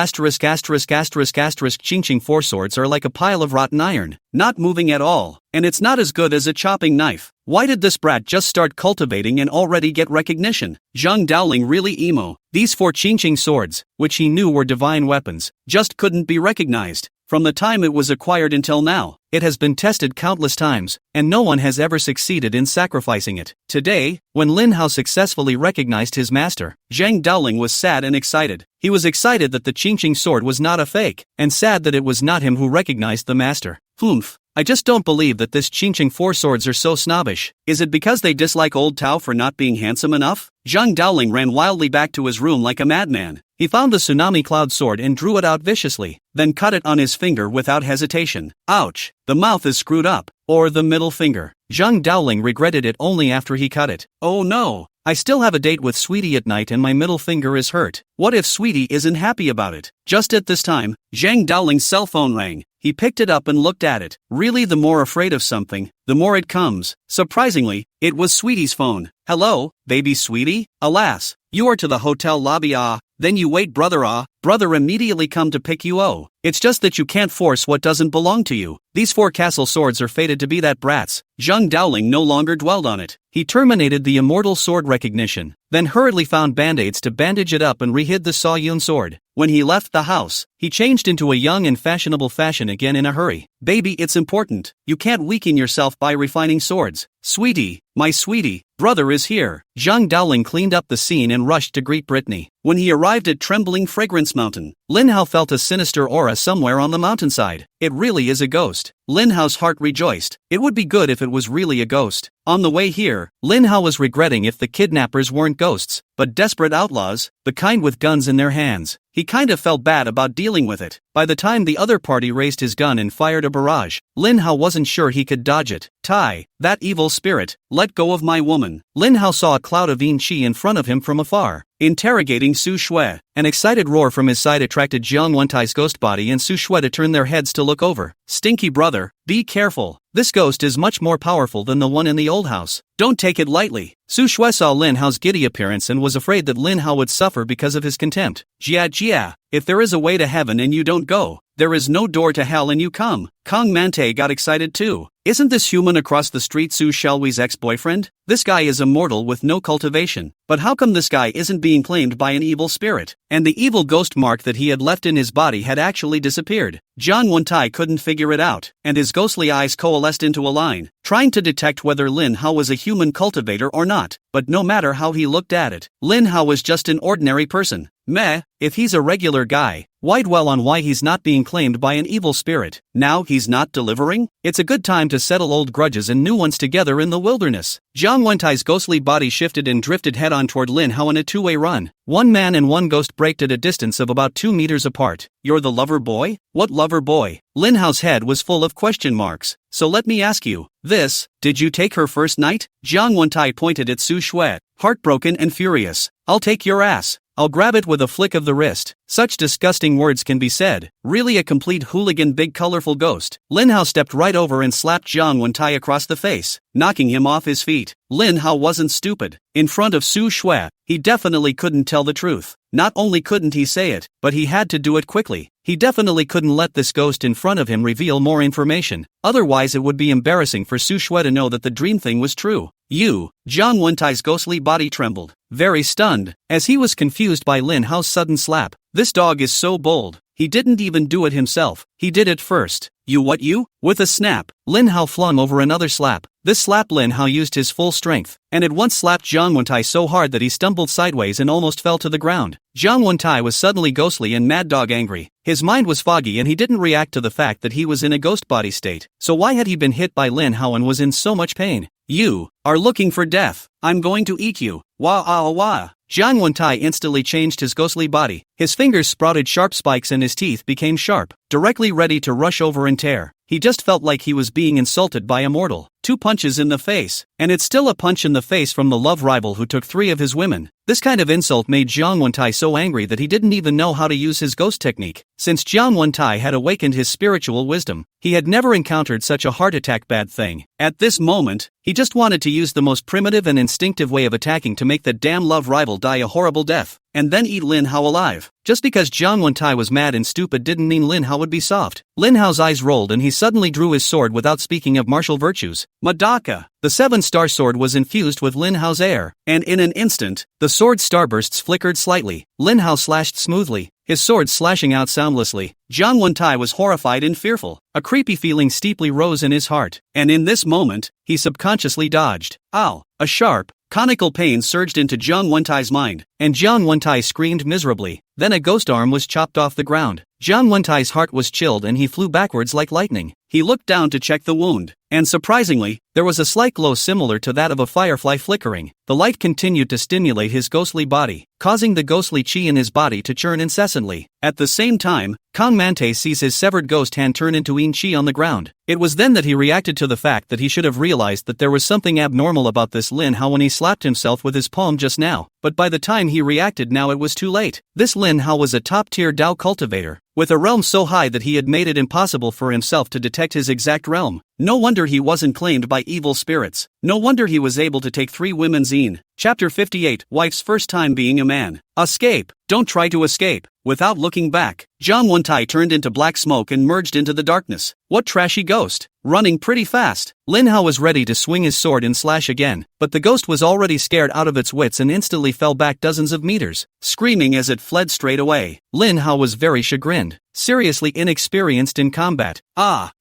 Speaker 1: ching 4 swords are like a pile of rotten iron, not moving at all, and it's not as good as a chopping knife. Why did this brat just start cultivating and already get recognition? Zhang Daoling really emo. These 4 ching swords, which he knew were divine weapons, just couldn't be recognized. From the time it was acquired until now, it has been tested countless times, and no one has ever succeeded in sacrificing it. Today, when Lin Hao successfully recognized his master, Zhang Daoling was sad and excited. He was excited that the ching sword was not a fake, and sad that it was not him who recognized the master. I just don't believe that this ching 4 swords are so snobbish. Is it because they dislike old Tao for not being handsome enough? Zhang Daoling ran wildly back to his room like a madman. He found the tsunami cloud sword and drew it out viciously, then cut it on his finger without hesitation. Ouch! The mouth is screwed up. Or the middle finger. Zhang Daoling regretted it only after he cut it. Oh no! I still have a date with Sweetie at night and my middle finger is hurt. What if Sweetie isn't happy about it? Just at this time, Zhang Daoling's cell phone rang. He picked it up and looked at it. Really, the more afraid of something, the more it comes. Surprisingly, it was Sweetie's phone. Hello, baby Sweetie? Alas, you are to the hotel lobby. Then you wait, brother. Brother immediately come to pick you. It's just that you can't force what doesn't belong to you. These 4 castle swords are fated to be that brat's. Zhang Daoling no longer dwelled on it. He terminated the immortal sword recognition, then hurriedly found band-aids to bandage it up and rehid the Sa Yun sword. When he left the house, he changed into a young and fashionable fashion again in a hurry. Baby, it's important. You can't weaken yourself by refining swords. Sweetie, my sweetie, brother is here. Zhang Daoling cleaned up the scene and rushed to greet Brittany. When he arrived at Trembling Fragrance Mountain, Lin Hao felt a sinister aura somewhere on the mountainside. It really is a ghost. Lin Hao's heart rejoiced. It would be good if it was really a ghost. On the way here, Lin Hao was regretting if the kidnappers weren't ghosts, but desperate outlaws, the kind with guns in their hands. He kind of felt bad about dealing with it. By the time the other party raised his gun and fired a barrage, Lin Hao wasn't sure he could dodge it. Tai, that evil spirit, let go of my woman. Lin Hao saw a cloud of yin qi in front of him from afar, interrogating Su Shui. An excited roar from his side attracted Jiang Wentai's ghost body and Su Shui to turn their heads to look over. Stinky brother, be careful. This ghost is much more powerful than the one in the old house. Don't take it lightly. Su Shui saw Lin Hao's giddy appearance and was afraid that Lin Hao would suffer because of his contempt. Jia, if there is a way to heaven and you don't go, there is no door to hell and you come. Kong Mante got excited too. Isn't this human across the street Su Shelwy's ex-boyfriend? This guy is immortal with no cultivation. But how come this guy isn't being claimed by an evil spirit? And the evil ghost mark that he had left in his body had actually disappeared. Jiang Wentai couldn't figure it out, and his ghostly eyes coalesced into a line, trying to detect whether Lin Hao was a human cultivator or not. But no matter how he looked at it, Lin Hao was just an ordinary person. Meh, if he's a regular guy, why dwell on why he's not being claimed by an evil spirit? Now he's not delivering? It's a good time to settle old grudges and new ones together in the wilderness. Jiang Wentai's ghostly body shifted and drifted head-on toward Lin Hao in a two-way run. One man and one ghost braked at a distance of about 2 meters apart. You're the lover boy? What lover boy? Lin Hao's head was full of question marks. So let me ask you, did you take her first night? Jiang Wentai pointed at Su Shui, heartbroken and furious. I'll take your ass. I'll grab it with a flick of the wrist. Such disgusting words can be said. Really a complete hooligan, big colorful ghost. Lin Hao stepped right over and slapped Jiang Wentai across the face, knocking him off his feet. Lin Hao wasn't stupid. In front of Su Shui, he definitely couldn't tell the truth. Not only couldn't he say it, but he had to do it quickly. He definitely couldn't let this ghost in front of him reveal more information, otherwise it would be embarrassing for Su Shui to know that the dream thing was true. Jiang Wentai's ghostly body trembled, very stunned, as he was confused by Lin Hao's sudden slap. This dog is so bold. He didn't even do it himself. He did it first. You? With a snap, Lin Hao flung over another slap. This slap Lin Hao used his full strength, and at once slapped Jiang Wentai so hard that he stumbled sideways and almost fell to the ground. Jiang Wentai was suddenly ghostly and mad dog angry. His mind was foggy and he didn't react to the fact that he was in a ghost body state. So why had he been hit by Lin Hao and was in so much pain? You are looking for death. I'm going to eat you. Wah. Jiang Wentai instantly changed his ghostly body. His fingers sprouted sharp spikes and his teeth became sharp, directly ready to rush over and tear. He just felt like he was being insulted by a mortal. 2 punches in the face. And it's still a punch in the face from the love rival who took 3 of his women. This kind of insult made Jiang Wentai so angry that he didn't even know how to use his ghost technique. Since Jiang Wentai had awakened his spiritual wisdom, he had never encountered such a heart attack bad thing. At this moment, he just wanted to use the most primitive and instinctive way of attacking to make the damn love rival die a horrible death, and then eat Lin Hao alive. Just because Jiang Wentai was mad and stupid didn't mean Lin Hao would be soft. Lin Hao's eyes rolled and he suddenly drew his sword without speaking of martial virtues. Madaka. The 7-star sword was infused with Lin Hao's air, and in an instant, the sword's starbursts flickered slightly. Lin Hao slashed smoothly, his sword slashing out soundlessly. Jiang Wentai was horrified and fearful. A creepy feeling steeply rose in his heart, and in this moment, he subconsciously dodged. Ow! A sharp, conical pain surged into Jiang Wentai's mind, and Jiang Wentai screamed miserably. Then a ghost arm was chopped off the ground. Jiang Wentai's heart was chilled and he flew backwards like lightning. He looked down to check the wound, and surprisingly, there was a slight glow similar to that of a firefly flickering. The light continued to stimulate his ghostly body, causing the ghostly chi in his body to churn incessantly. At the same time, Kang Mante sees his severed ghost hand turn into yin chi on the ground. It was then that he reacted to the fact that he should have realized that there was something abnormal about this Lin Hao when he slapped himself with his palm just now, but by the time he reacted now it was too late. This Lin Hao was a top-tier Dao cultivator, with a realm so high that he had made it impossible for himself to detect his exact realm. No wonder he wasn't claimed by evil spirits. No wonder he was able to take 3 women's in. Chapter 58, Wife's first time being a man. Escape. Don't try to escape. Without looking back, Jiang Wentai turned into black smoke and merged into the darkness. What trashy ghost! Running pretty fast. Lin Hao was ready to swing his sword and slash again, but the ghost was already scared out of its wits and instantly fell back dozens of meters, screaming as it fled straight away. Lin Hao was very chagrined, seriously inexperienced in combat.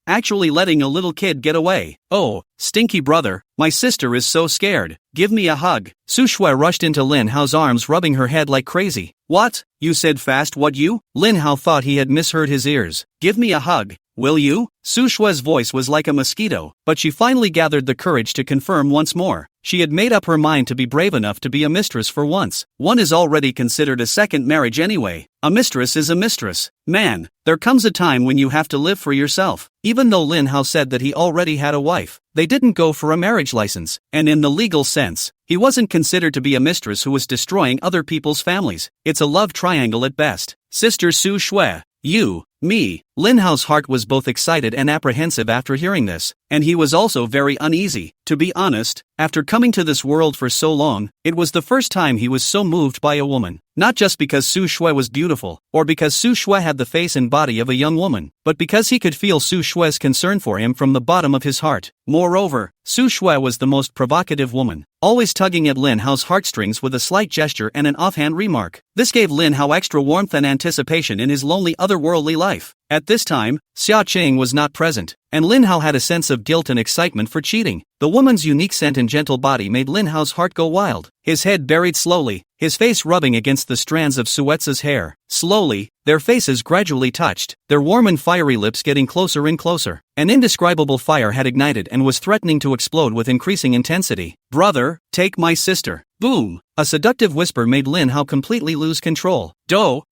Speaker 1: Actually letting a little kid get away. Oh, stinky brother, my sister is so scared. Give me a hug. Su Shui rushed into Lin Hao's arms, rubbing her head like crazy. What? You said fast what you? Lin Hao thought he had misheard his ears. Give me a hug. Will you? Su Shui's voice was like a mosquito, but she finally gathered the courage to confirm once more. She had made up her mind to be brave enough to be a mistress for once. One is already considered a second marriage anyway. A mistress is a mistress. Man, there comes a time when you have to live for yourself. Even though Lin Hao said that he already had a wife, they didn't go for a marriage license, and in the legal sense, he wasn't considered to be a mistress who was destroying other people's families. It's a love triangle at best. Sister Su Shui, you, me. Lin Hao's heart was both excited and apprehensive after hearing this, and he was also very uneasy. To be honest, after coming to this world for so long, it was the first time he was so moved by a woman. Not just because Su Shui was beautiful, or because Su Shui had the face and body of a young woman, but because he could feel Su Shui's concern for him from the bottom of his heart. Moreover, Su Shui was the most provocative woman, always tugging at Lin Hao's heartstrings with a slight gesture and an offhand remark. This gave Lin Hao extra warmth and anticipation in his lonely otherworldly life. At this time, Xia Qing was not present, and Lin Hao had a sense of guilt and excitement for cheating. The woman's unique scent and gentle body made Lin Hao's heart go wild. His head buried slowly, his face rubbing against the strands of Suetza's hair. Slowly, their faces gradually touched, their warm and fiery lips getting closer and closer. An indescribable fire had ignited and was threatening to explode with increasing intensity. Brother, take my sister. Boom! A seductive whisper made Lin Hao completely lose control. Do.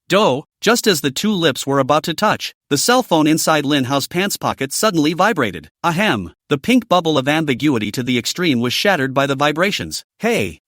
Speaker 1: Just as the 2 lips were about to touch, the cell phone inside Lin Hao's pants pocket suddenly vibrated. Ahem! The pink bubble of ambiguity to the extreme was shattered by the vibrations. Hey,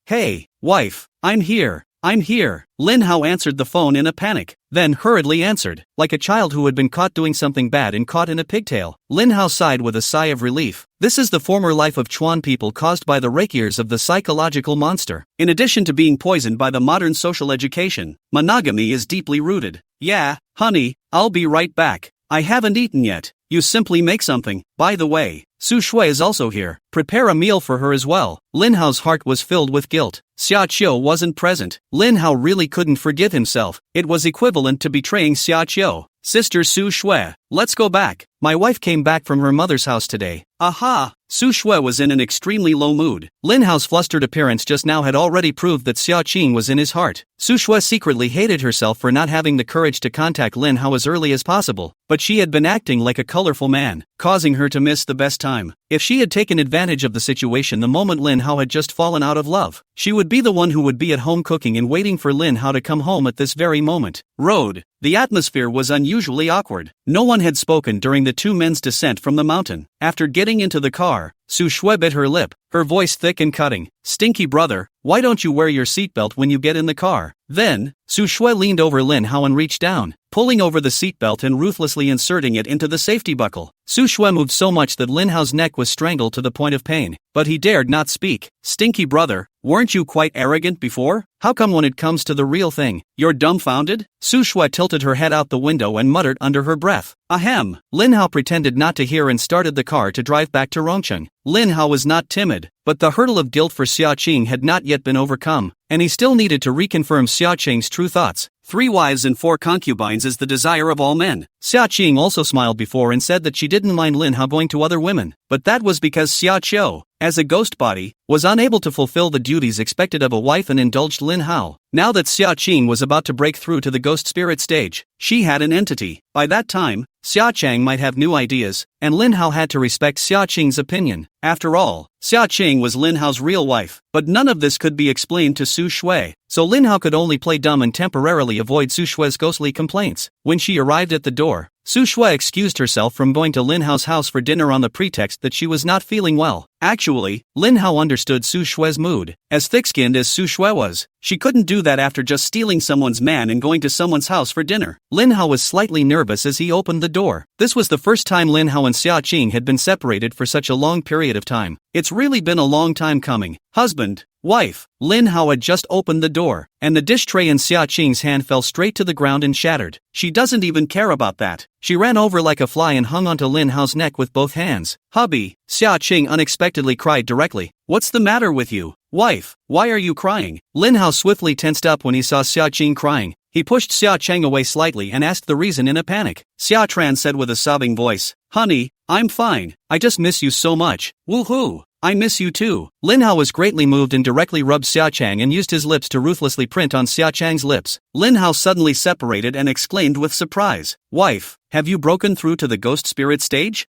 Speaker 1: wife, I'm here. I'm here. Lin Hao answered the phone in a panic, then hurriedly answered, like a child who had been caught doing something bad and caught in a pigtail. Lin Hao sighed with a sigh of relief. This is the former life of Chuan people caused by the rakiers of the psychological monster. In addition to being poisoned by the modern social education, monogamy is deeply rooted. Yeah, honey, I'll be right back. I haven't eaten yet. You simply make something. By the way, Su Shui is also here. Prepare a meal for her as well. Lin Hao's heart was filled with guilt. Xia Qiu wasn't present. Lin Hao really couldn't forgive himself. It was equivalent to betraying Xia Qiu. Sister Su Shui, let's go back. My wife came back from her mother's house today. Aha! Su Shui was in an extremely low mood. Lin Hao's flustered appearance just now had already proved that Xia Qing was in his heart. Su Shui secretly hated herself for not having the courage to contact Lin Hao as early as possible, but she had been acting like a colorful man, causing her to miss the best time. If she had taken advantage of the situation the moment Lin Hao had just fallen out of love, she would be the one who would be at home cooking and waiting for Lin Hao to come home at this very moment. Road. The atmosphere was unusually awkward. No one had spoken during the two men's descent from the mountain. After getting into the car, Su Shui bit her lip, her voice thick and cutting. Stinky brother, why don't you wear your seatbelt when you get in the car? Then, Su Shui leaned over Lin Hao and reached down, pulling over the seatbelt and ruthlessly inserting it into the safety buckle. Su Shui moved so much that Lin Hao's neck was strangled to the point of pain, but he dared not speak. Stinky brother, weren't you quite arrogant before? How come when it comes to the real thing, you're dumbfounded? Su Shui tilted her head out the window and muttered under her breath. Ahem. Lin Hao pretended not to hear and started the car to drive back to Rongcheng. Lin Hao was not timid, but the hurdle of guilt for Xia Qing had not yet been overcome, and he still needed to reconfirm Xia Qing's true thoughts. 3 wives and 4 concubines is the desire of all men. Xia Qing also smiled before and said that she didn't mind Lin Hao going to other women, but that was because Xia Qiu, as a ghost body, was unable to fulfill the duties expected of a wife and indulged Lin Hao. Now that Xia Qing was about to break through to the ghost spirit stage, she had an entity. By that time, Xia Chang might have new ideas, and Lin Hao had to respect Xia Qing's opinion. After all, Xia Qing was Lin Hao's real wife, but none of this could be explained to Su Shui, so Lin Hao could only play dumb and temporarily avoid Su Shui's ghostly complaints. When she arrived at the door, Su Shui excused herself from going to Lin Hao's house for dinner on the pretext that she was not feeling well. Actually, Lin Hao understood Su Shui's mood. As thick-skinned as Su Shui was, she couldn't do that after just stealing someone's man and going to someone's house for dinner. Lin Hao was slightly nervous as he opened the door. This was the first time Lin Hao and Xia Qing had been separated for such a long period of time. It's really been a long time coming. Husband, wife. Lin Hao had just opened the door, and the dish tray in Xia Qing's hand fell straight to the ground and shattered. She doesn't even care about that. She ran over like a fly and hung onto Lin Hao's neck with both hands. Hubby, Xia Qing unexpectedly cried directly. What's the matter with you? Wife, why are you crying? Lin Hao swiftly tensed up when he saw Xia Qing crying. He pushed Xia Cheng away slightly and asked the reason in a panic. Xia Tran said with a sobbing voice, Honey, I'm fine. I just miss you so much. Woohoo! I miss you too. Lin Hao was greatly moved and directly rubbed Xia Chang and used his lips to ruthlessly print on Xia Chang's lips. Lin Hao suddenly separated and exclaimed with surprise, Wife, have you broken through to the ghost spirit stage?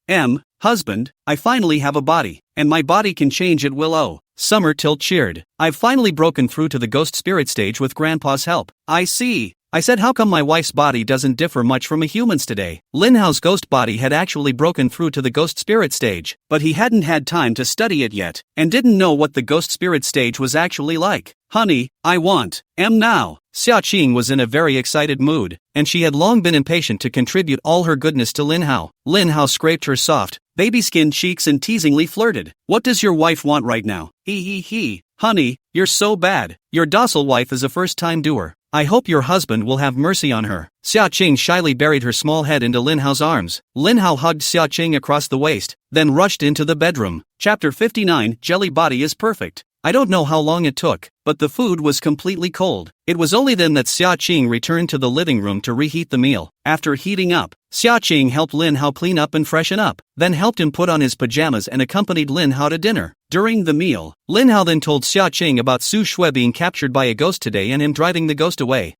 Speaker 1: Husband, I finally have a body, and my body can change at will. Oh. Summer Tilt cheered. I've finally broken through to the ghost spirit stage with Grandpa's help. I see. I said how come my wife's body doesn't differ much from a human's today? Lin Hao's ghost body had actually broken through to the ghost spirit stage, but he hadn't had time to study it yet, and didn't know what the ghost spirit stage was actually like. Honey, I want now. Xia Qing was in a very excited mood, and she had long been impatient to contribute all her goodness to Lin Hao. Lin Hao scraped her soft, baby-skinned cheeks and teasingly flirted. What does your wife want right now? He. Honey, you're so bad. Your docile wife is a first-time doer. I hope your husband will have mercy on her. Xia Qing shyly buried her small head into Lin Hao's arms. Lin Hao hugged Xia Qing across the waist, then rushed into the bedroom. Chapter 59, Jelly Body is Perfect. I don't know how long it took, but the food was completely cold. It was only then that Xia Qing returned to the living room to reheat the meal. After heating up, Xia Qing helped Lin Hao clean up and freshen up, then helped him put on his pajamas and accompanied Lin Hao to dinner. During the meal, Lin Hao then told Xia Qing about Su Shui being captured by a ghost today and him driving the ghost away.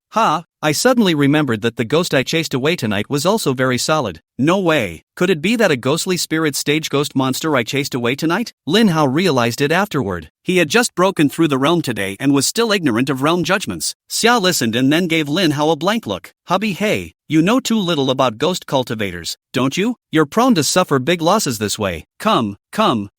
Speaker 1: I suddenly remembered that the ghost I chased away tonight was also very solid. No way. Could it be that a ghostly spirit stage ghost monster I chased away tonight? Lin Hao realized it afterward. He had just broken through the realm today and was still ignorant of realm judgments. Xia listened and then gave Lin Hao a blank look. Hubby, hey, you know too little about ghost cultivators, don't you? You're prone to suffer big losses this way. Come,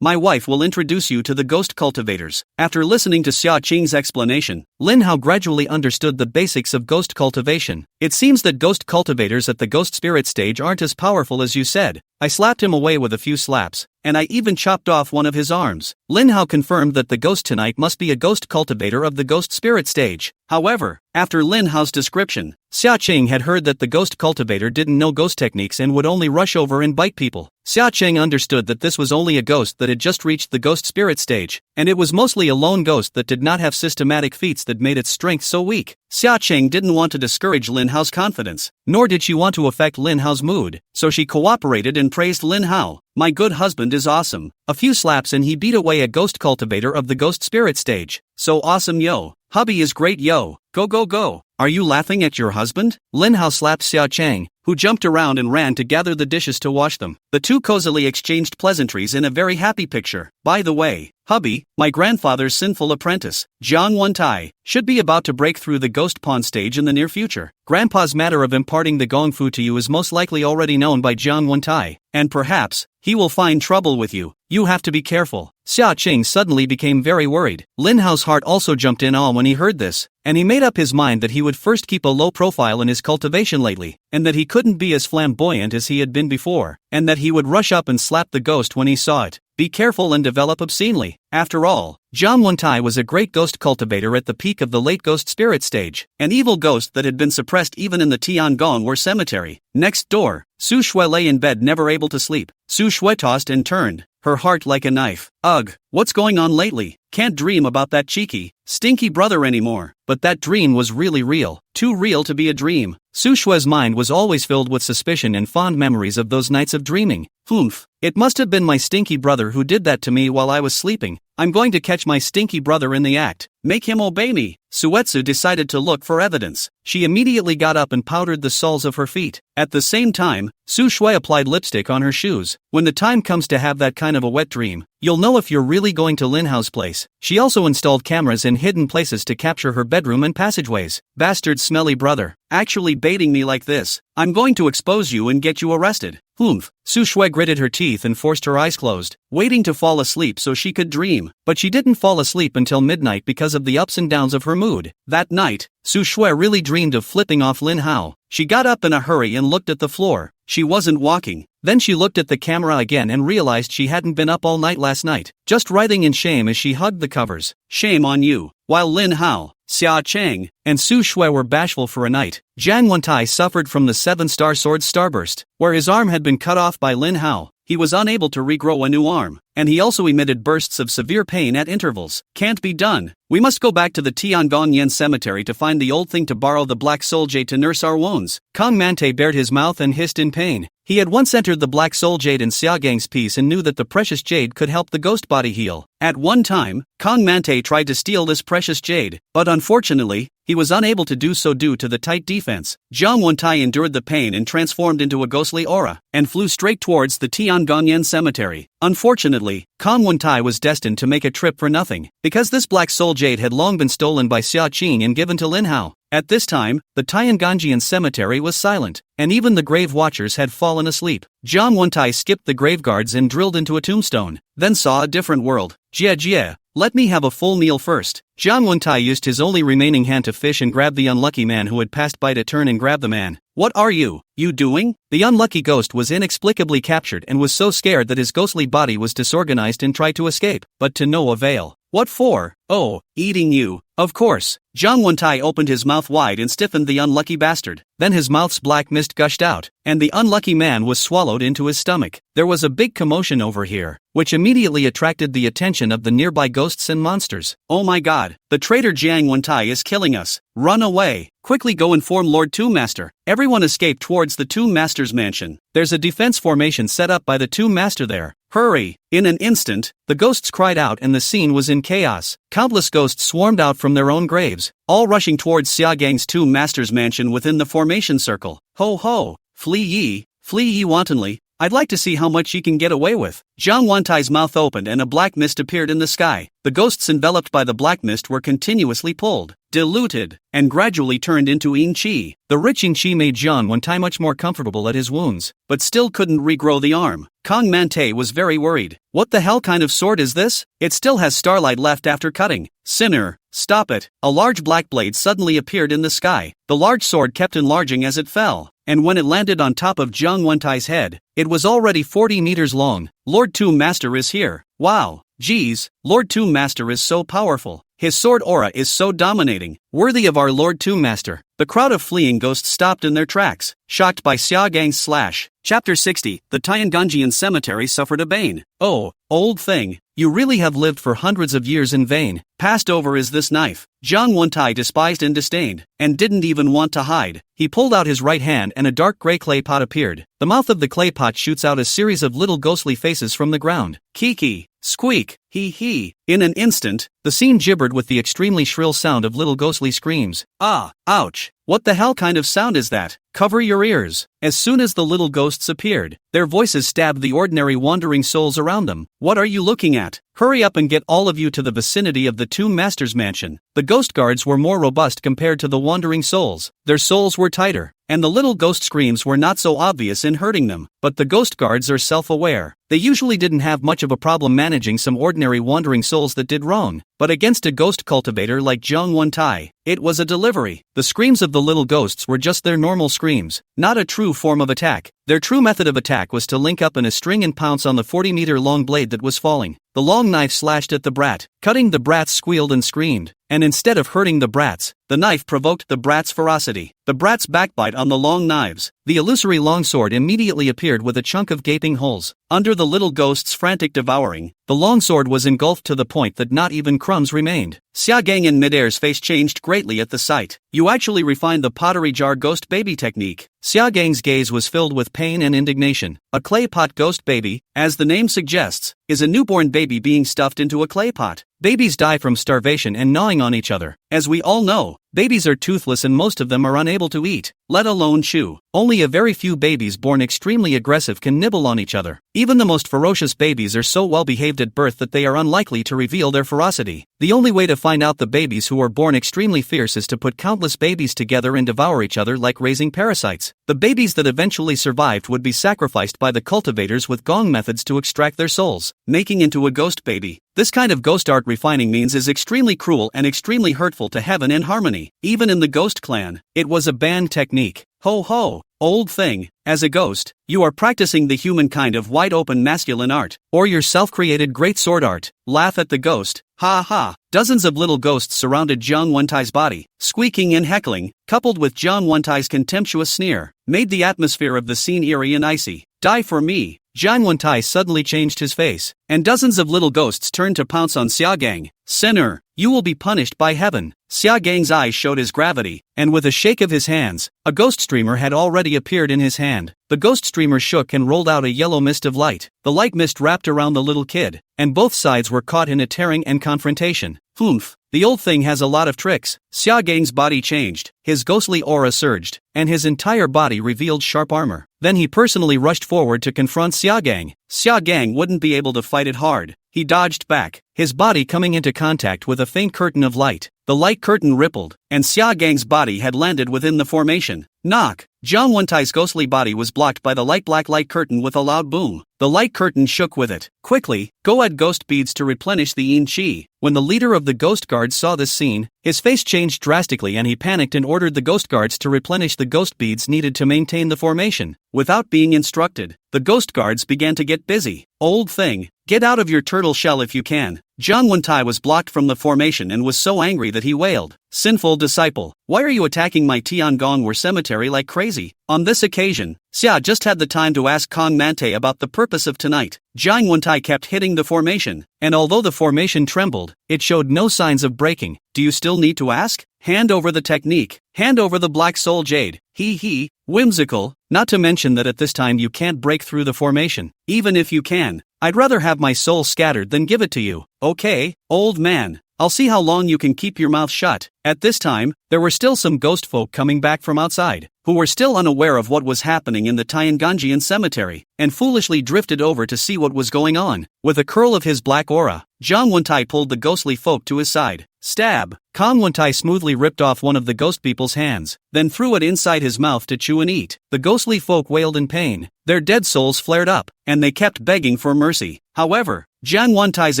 Speaker 1: my wife will introduce you to the ghost cultivators. After listening to Xia Qing's explanation, Lin Hao gradually understood the basics of ghost cultivation. It seems that ghost cultivators at the ghost spirit stage aren't as powerful as you said. I slapped him away with a few slaps, and I even chopped off one of his arms. Lin Hao confirmed that the ghost tonight must be a ghost cultivator of the ghost spirit stage. However, after Lin Hao's description, Xia Qing had heard that the ghost cultivator didn't know ghost techniques and would only rush over and bite people. Xia Qing understood that this was only a ghost that had just reached the ghost spirit stage, and it was mostly a lone ghost that did not have systematic feats that made its strength so weak. Xia Qing didn't want to discourage Lin Hao's confidence, nor did she want to affect Lin Hao's mood, so she cooperated and praised Lin Hao. My good husband is awesome. A few slaps and he beat away a ghost cultivator of the ghost spirit stage. So awesome yo. Hubby is great yo. Go go go. Are you laughing at your husband? Lin Hao slapped Xia Qing, who jumped around and ran to gather the dishes to wash them. The two cozily exchanged pleasantries in a very happy picture. By the way, hubby, my grandfather's sinful apprentice, Jiang Wentai, should be about to break through the ghost pawn stage in the near future. Grandpa's matter of imparting the gong fu to you is most likely already known by Jiang Wentai, and perhaps he will find trouble with you. You have to be careful. Xia Qing suddenly became very worried. Lin Hao's heart also jumped in awe when he heard this, and he made up his mind that he would first keep a low profile in his cultivation lately, and that he couldn't be as flamboyant as he had been before, and that he would rush up and slap the ghost when he saw it. Be careful and develop obscenely. After all, Jiang Wentai was a great ghost cultivator at the peak of the late ghost spirit stage, an evil ghost that had been suppressed even in the Tiangong cemetery. Next door, Su Shui lay in bed never able to sleep. Su Shui tossed and turned, her heart like a knife. Ugh, what's going on lately? Can't dream about that cheeky, stinky brother anymore. But that dream was really real, too real to be a dream. Su Shui's mind was always filled with suspicion and fond memories of those nights of dreaming. Humph, it must have been my stinky brother who did that to me while I was sleeping. I'm going to catch my stinky brother in the act. Make him obey me. Suetsu decided to look for evidence. She immediately got up and powdered the soles of her feet. At the same time, Su Shui applied lipstick on her shoes. When the time comes to have that kind of a wet dream, you'll know if you're really going to Lin Hao's place. She also installed cameras in hidden places to capture her bedroom and passageways. Bastard smelly brother, actually baiting me like this. I'm going to expose you and get you arrested. Humph. Su Shui gritted her teeth and forced her eyes closed, waiting to fall asleep so she could dream. But she didn't fall asleep until midnight because of the ups and downs of her mood. That night, Su Shui really dreamed of flipping off Lin Hao. She got up in a hurry and looked at the floor. She wasn't walking. Then she looked at the camera again and realized she hadn't been up all night last night, just writhing in shame as she hugged the covers. Shame on you. While Lin Hao, Xia Qing, and Su Shui were bashful for a night, Jiang Wentai suffered from the 7-star sword starburst, where his arm had been cut off by Lin Hao. He was unable to regrow a new arm, and he also emitted bursts of severe pain at intervals. Can't be done. We must go back to the Tiangong cemetery to find the old thing to borrow the black soul jade to nurse our wounds. Kong Mante bared his mouth and hissed in pain. He had once entered the black soul jade in Xiagang's piece and knew that the precious jade could help the ghost body heal. At one time, Kong Mante tried to steal this precious jade, but unfortunately, he was unable to do so due to the tight defense. Jiang Wentai endured the pain and transformed into a ghostly aura, and flew straight towards the Tiangong cemetery. Unfortunately, Kong Wentai was destined to make a trip for nothing, because this black soul jade had long been stolen by Xia Qing and given to Lin Hao. At this time, the Tiangong cemetery was silent, and even the grave watchers had fallen asleep. Jiang Wentai skipped the grave guards and drilled into a tombstone, then saw a different world. Jie, let me have a full meal first. Jiang Wentai used his only remaining hand to fish and grab the unlucky man who had passed by to turn and grab the man. What are you doing? The unlucky ghost was inexplicably captured and was so scared that his ghostly body was disorganized and tried to escape, but to no avail. What for? Oh, eating you. Of course. Jiang Wentai opened his mouth wide and stiffened the unlucky bastard. Then his mouth's black mist gushed out, and the unlucky man was swallowed into his stomach. There was a big commotion over here, which immediately attracted the attention of the nearby ghosts and monsters. Oh my god, the traitor Jiang Wentai is killing us. Run away. Quickly go inform Lord Tomb Master. Everyone escape towards the Tomb Master's mansion. There's a defense formation set up by the Tomb Master there. Hurry! In an instant, the ghosts cried out and the scene was in chaos. Countless ghosts swarmed out from their own graves, all rushing towards Xiagang's Tomb Master's mansion within the formation circle. Ho ho! Flee ye wantonly. I'd like to see how much ye can get away with. Jiang Wantai's mouth opened and a black mist appeared in the sky. The ghosts enveloped by the black mist were continuously pulled. diluted, and gradually turned into yin qi. The rich yin qi made Jiang Wentai much more comfortable at his wounds, but still couldn't regrow the arm. Kong Mante was very worried. What the hell kind of sword is this? It still has starlight left after cutting. Sinner, stop it. A large black blade suddenly appeared in the sky. The large sword kept enlarging as it fell, and when it landed on top of Jiang Wentai's head, it was already 40 meters long. Lord Tomb Master is here. Wow. Geez, Lord Tomb Master is so powerful. His sword aura is so dominating, worthy of our Lord Tomb Master. The crowd of fleeing ghosts stopped in their tracks, shocked by Xia Gang's slash. Chapter 60, the Tianganjian cemetery suffered a bane. Oh, old thing, you really have lived for hundreds of years in vain. Passed over is this knife. Jiang Wentai despised and disdained, and didn't even want to hide. He pulled out his right hand and a dark gray clay pot appeared. The mouth of the clay pot shoots out a series of little ghostly faces from the ground. Kiki, squeak, hee. In an instant, the scene gibbered with the extremely shrill sound of little ghostly screams. Ah, ouch. What the hell kind of sound is that? Cover your ears. As soon as the little ghosts appeared, their voices stabbed the ordinary wandering souls around them. What are you looking at? Hurry up and get all of you to the vicinity of the Tomb Master's mansion. The ghost guards were more robust compared to the wandering souls. Their souls were tighter, and the little ghost screams were not so obvious in hurting them. But the ghost guards are self-aware. They usually didn't have much of a problem managing some ordinary wandering souls that did wrong, but against a ghost cultivator like Jiang Wentai, it was a delivery. The screams of the little ghosts were just their normal screams, not a true form of attack. Their true method of attack was to link up in a string and pounce on the 40-meter-long blade that was falling. The long knife slashed at the brat, cutting. The brats squealed and screamed, and instead of hurting the brats, the knife provoked the brats' ferocity. The brats backbite on the long knives. The illusory longsword immediately appeared with a chunk of gaping holes. Under the little ghost's frantic devouring, the longsword was engulfed to the point that not even crumbs remained. Xia Gang in midair's face changed greatly at the sight. You actually refined the pottery jar ghost baby technique. Xia Gang's gaze was filled with pain and indignation. A clay pot ghost baby, as the name suggests, is a newborn baby being stuffed into a clay pot. Babies die from starvation and gnawing on each other. As we all know, babies are toothless and most of them are unable to eat, let alone chew. Only a very few babies born extremely aggressive can nibble on each other. Even the most ferocious babies are so well behaved at birth that they are unlikely to reveal their ferocity. The only way to find out the babies who are born extremely fierce is to put countless babies together and devour each other like raising parasites. The babies that eventually survived would be sacrificed by the cultivators with gong methods to extract their souls, making into a ghost baby. This kind of ghost art refining means is extremely cruel and extremely hurtful to heaven and harmony. Even in the ghost clan, it was a banned technique. Ho ho, old thing, as a ghost, you are practicing the humankind of wide-open masculine art, or your self-created great sword art. Laugh at the ghost. Ha ha. Dozens of little ghosts surrounded Jiang Wentai's body, squeaking and heckling, coupled with Jiang Wentai's contemptuous sneer, made the atmosphere of the scene eerie and icy. Die for me. Jiang Wentai suddenly changed his face, and dozens of little ghosts turned to pounce on Xia Gang. Sinner, you will be punished by heaven. Xia Gang's eyes showed his gravity, and with a shake of his hands, a ghost streamer had already appeared in his hand. The ghost streamer shook and rolled out a yellow mist of light. The light mist wrapped around the little kid, and both sides were caught in a tearing and confrontation. Oomph, the old thing has a lot of tricks. Xia Gang's body changed, his ghostly aura surged, and his entire body revealed sharp armor. Then he personally rushed forward to confront Xia Gang. Xia Gang wouldn't be able to fight it hard. He dodged back, his body coming into contact with a faint curtain of light. The light curtain rippled, and Xia Gang's body had landed within the formation. Knock! Jiang Wentai's ghostly body was blocked by the light black light curtain with a loud boom. The light curtain shook with it. Quickly, go add ghost beads to replenish the yin qi. When the leader of the ghost guards saw this scene, his face changed drastically and he panicked and ordered the ghost guards to replenish the ghost beads needed to maintain the formation. Without being instructed, the ghost guards began to get busy. Old thing, get out of your turtle shell if you can. Jiang Wentai was blocked from the formation and was so angry that he wailed. Sinful disciple, why are you attacking my Tiangongwar cemetery like crazy? On this occasion, Xia just had the time to ask Kong Mante about the purpose of tonight. Jiang Wentai kept hitting the formation, and although the formation trembled, it showed no signs of breaking. Do you still need to ask? Hand over the technique. Hand over the black soul jade. Hee, whimsical, not to mention that at this time you can't break through the formation. Even if you can, I'd rather have my soul scattered than give it to you. Okay, old man, I'll see how long you can keep your mouth shut. At this time, there were still some ghost folk coming back from outside, who were still unaware of what was happening in the Tianganjian cemetery, and foolishly drifted over to see what was going on. With a curl of his black aura, Jiang Wentai pulled the ghostly folk to his side. Stab. Kong Wontai smoothly ripped off one of the ghost people's hands, then threw it inside his mouth to chew and eat. The ghostly folk wailed in pain. Their dead souls flared up, and they kept begging for mercy. However, Jiang Wantai's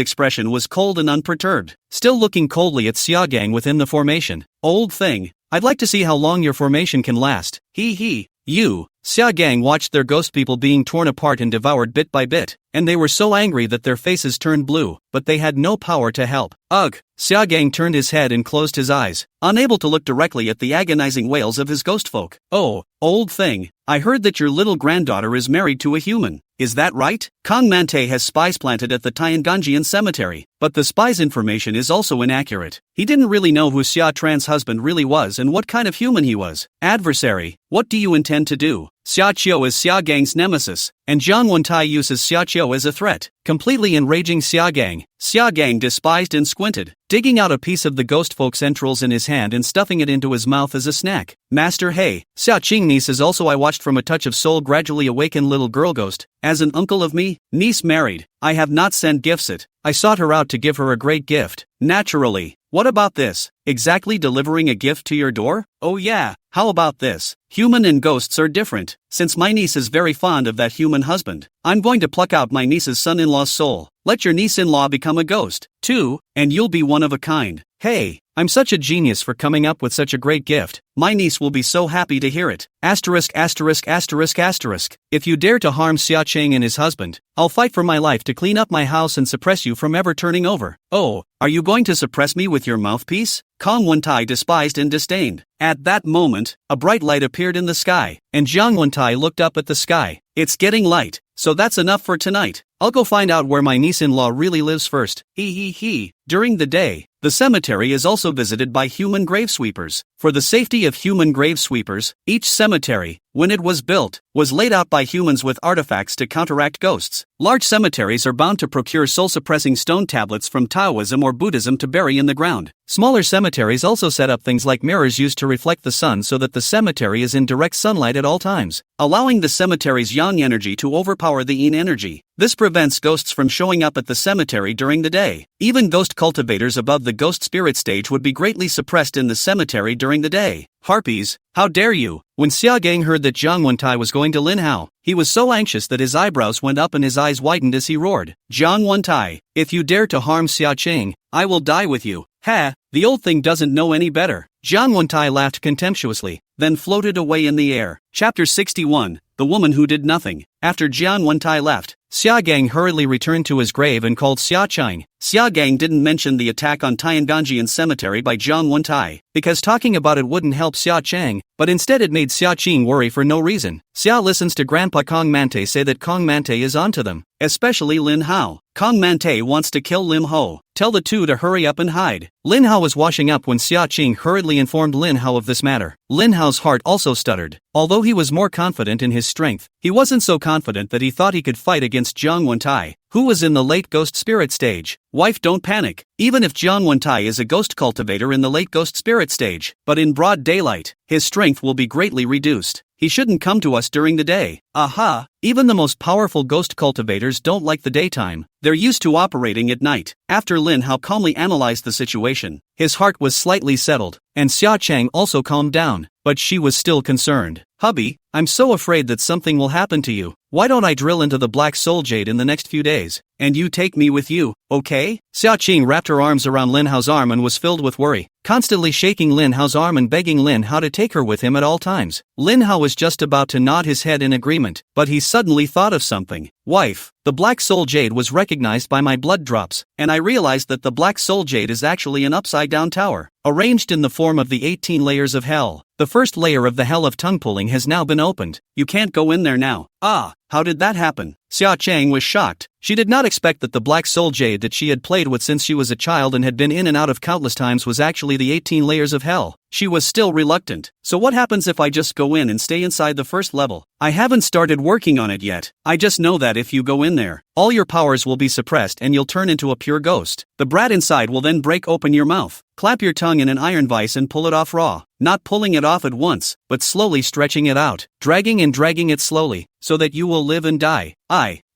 Speaker 1: expression was cold and unperturbed, still looking coldly at Xiaogang within the formation. Old thing, I'd like to see how long your formation can last. He. You. Xiaogang watched their ghost people being torn apart and devoured bit by bit, and they were so angry that their faces turned blue, but they had no power to help. Ugh! Xiaogang turned his head and closed his eyes, unable to look directly at the agonizing wails of his ghost folk. Oh, old thing, I heard that your little granddaughter is married to a human. Is that right? Kong Mante has spies planted at the Tianganjian cemetery, but the spy's information is also inaccurate. He didn't really know who Xia Tran's husband really was and what kind of human he was. Adversary, what do you intend to do? Xia Qiu is Xiaogang's nemesis, and Jiang Wentai uses Xia Qiu as a threat, completely enraging Xiaogang. Xiaogang despised and squinted, digging out a piece of the ghost folk's entrails in his hand and stuffing it into his mouth as a snack. Master He, Xia Qing niece is also I watched from a touch of soul gradually awaken little girl ghost. As an uncle of me, niece married, I have not sent gifts it. I sought her out to give her a great gift. Naturally. What about this? Exactly delivering a gift to your door? Oh yeah, how about this? Human and ghosts are different. Since my niece is very fond of that human husband, I'm going to pluck out my niece's son-in-law's soul. Let your niece-in-law become a ghost, too, and you'll be one of a kind. Hey, I'm such a genius for coming up with such a great gift. My niece will be so happy to hear it. Asterisk. If you dare to harm Xia Cheng and his husband, I'll fight for my life to clean up my house and suppress you from ever turning over. Oh, are you going to suppress me with your mouthpiece? Kong Wentai despised and disdained. At that moment, a bright light appeared in the sky, and Jiang Wentai looked up at the sky. It's getting light, so that's enough for tonight. I'll go find out where my niece-in-law really lives first. During the day, the cemetery is also visited by human grave sweepers. For the safety of human grave sweepers, each cemetery, when it was built, was laid out by humans with artifacts to counteract ghosts. Large cemeteries are bound to procure soul-suppressing stone tablets from Taoism or Buddhism to bury in the ground. Smaller cemeteries also set up things like mirrors used to reflect the sun so that the cemetery is in direct sunlight at all times, allowing the cemetery's yang energy to overpower the yin energy. This prevents ghosts from showing up at the cemetery during the day. Even ghost cultivators above the ghost spirit stage would be greatly suppressed in the cemetery during the day. Harpies, how dare you! When Xiaogang heard that Jiang Wentai was going to Linhao, he was so anxious that his eyebrows went up and his eyes widened as he roared. Jiang Wentai, if you dare to harm Xia Cheng, I will die with you. Ha, the old thing doesn't know any better. Jiang Wentai laughed contemptuously, then floated away in the air. Chapter 61, The Woman Who Did Nothing. After Jiang Wentai left, Xiaogang hurriedly returned to his grave and called Xia Cheng. Xiaogang didn't mention the attack on Tianganjian cemetery by Jiang Wentai, because talking about it wouldn't help Xia Cheng, but instead it made Xia Cheng worry for no reason. Xia listens to Grandpa Kong Mante say that Kong Mante is onto them, especially Lin Hao. Kong Mante wants to kill Lim Ho. Tell the two to hurry up and hide. Lin Hao was washing up when Xia Cheng hurriedly informed Lin Hao of this matter. Lin Hao's heart also stuttered. Although he was more confident in his strength, he wasn't so confident that he thought he could fight against Jiang Wentai, who was in the late ghost spirit stage. Wife, don't panic. Even if Jiang Wentai is a ghost cultivator in the late ghost spirit stage, but in broad daylight, his strength will be greatly reduced. He shouldn't come to us during the day. Aha! Even the most powerful ghost cultivators don't like the daytime. They're used to operating at night. After Lin Hao calmly analyzed the situation, his heart was slightly settled, and Xia Cheng also calmed down, but she was still concerned. Hubby, I'm so afraid that something will happen to you. Why don't I drill into the black soul jade in the next few days, and you take me with you, okay? Xia Cheng wrapped her arms around Lin Hao's arm and was filled with worry, constantly shaking Lin Hao's arm and begging Lin Hao to take her with him at all times. Lin Hao was just about to nod his head in agreement, but he suddenly thought of something. Wife, the black soul jade was recognized by my blood drops, and I realized that the black soul jade is actually an upside-down tower, arranged in the form of the 18 layers of hell. The first layer of the hell of tongue pulling has now been opened. You can't go in there now. Ah, how did that happen? Xia Cheng was shocked. She did not expect that the black soul jade that she had played with since she was a child and had been in and out of countless times was actually the 18 layers of hell. She was still reluctant. So what happens if I just go in and stay inside the first level? I haven't started working on it yet. I just know that if you go in there, all your powers will be suppressed and you'll turn into a pure ghost. The brat inside will then break open your mouth, clap your tongue in an iron vise and pull it off raw, not pulling it off at once, but slowly stretching it out, dragging and dragging it slowly, so that you will live and die.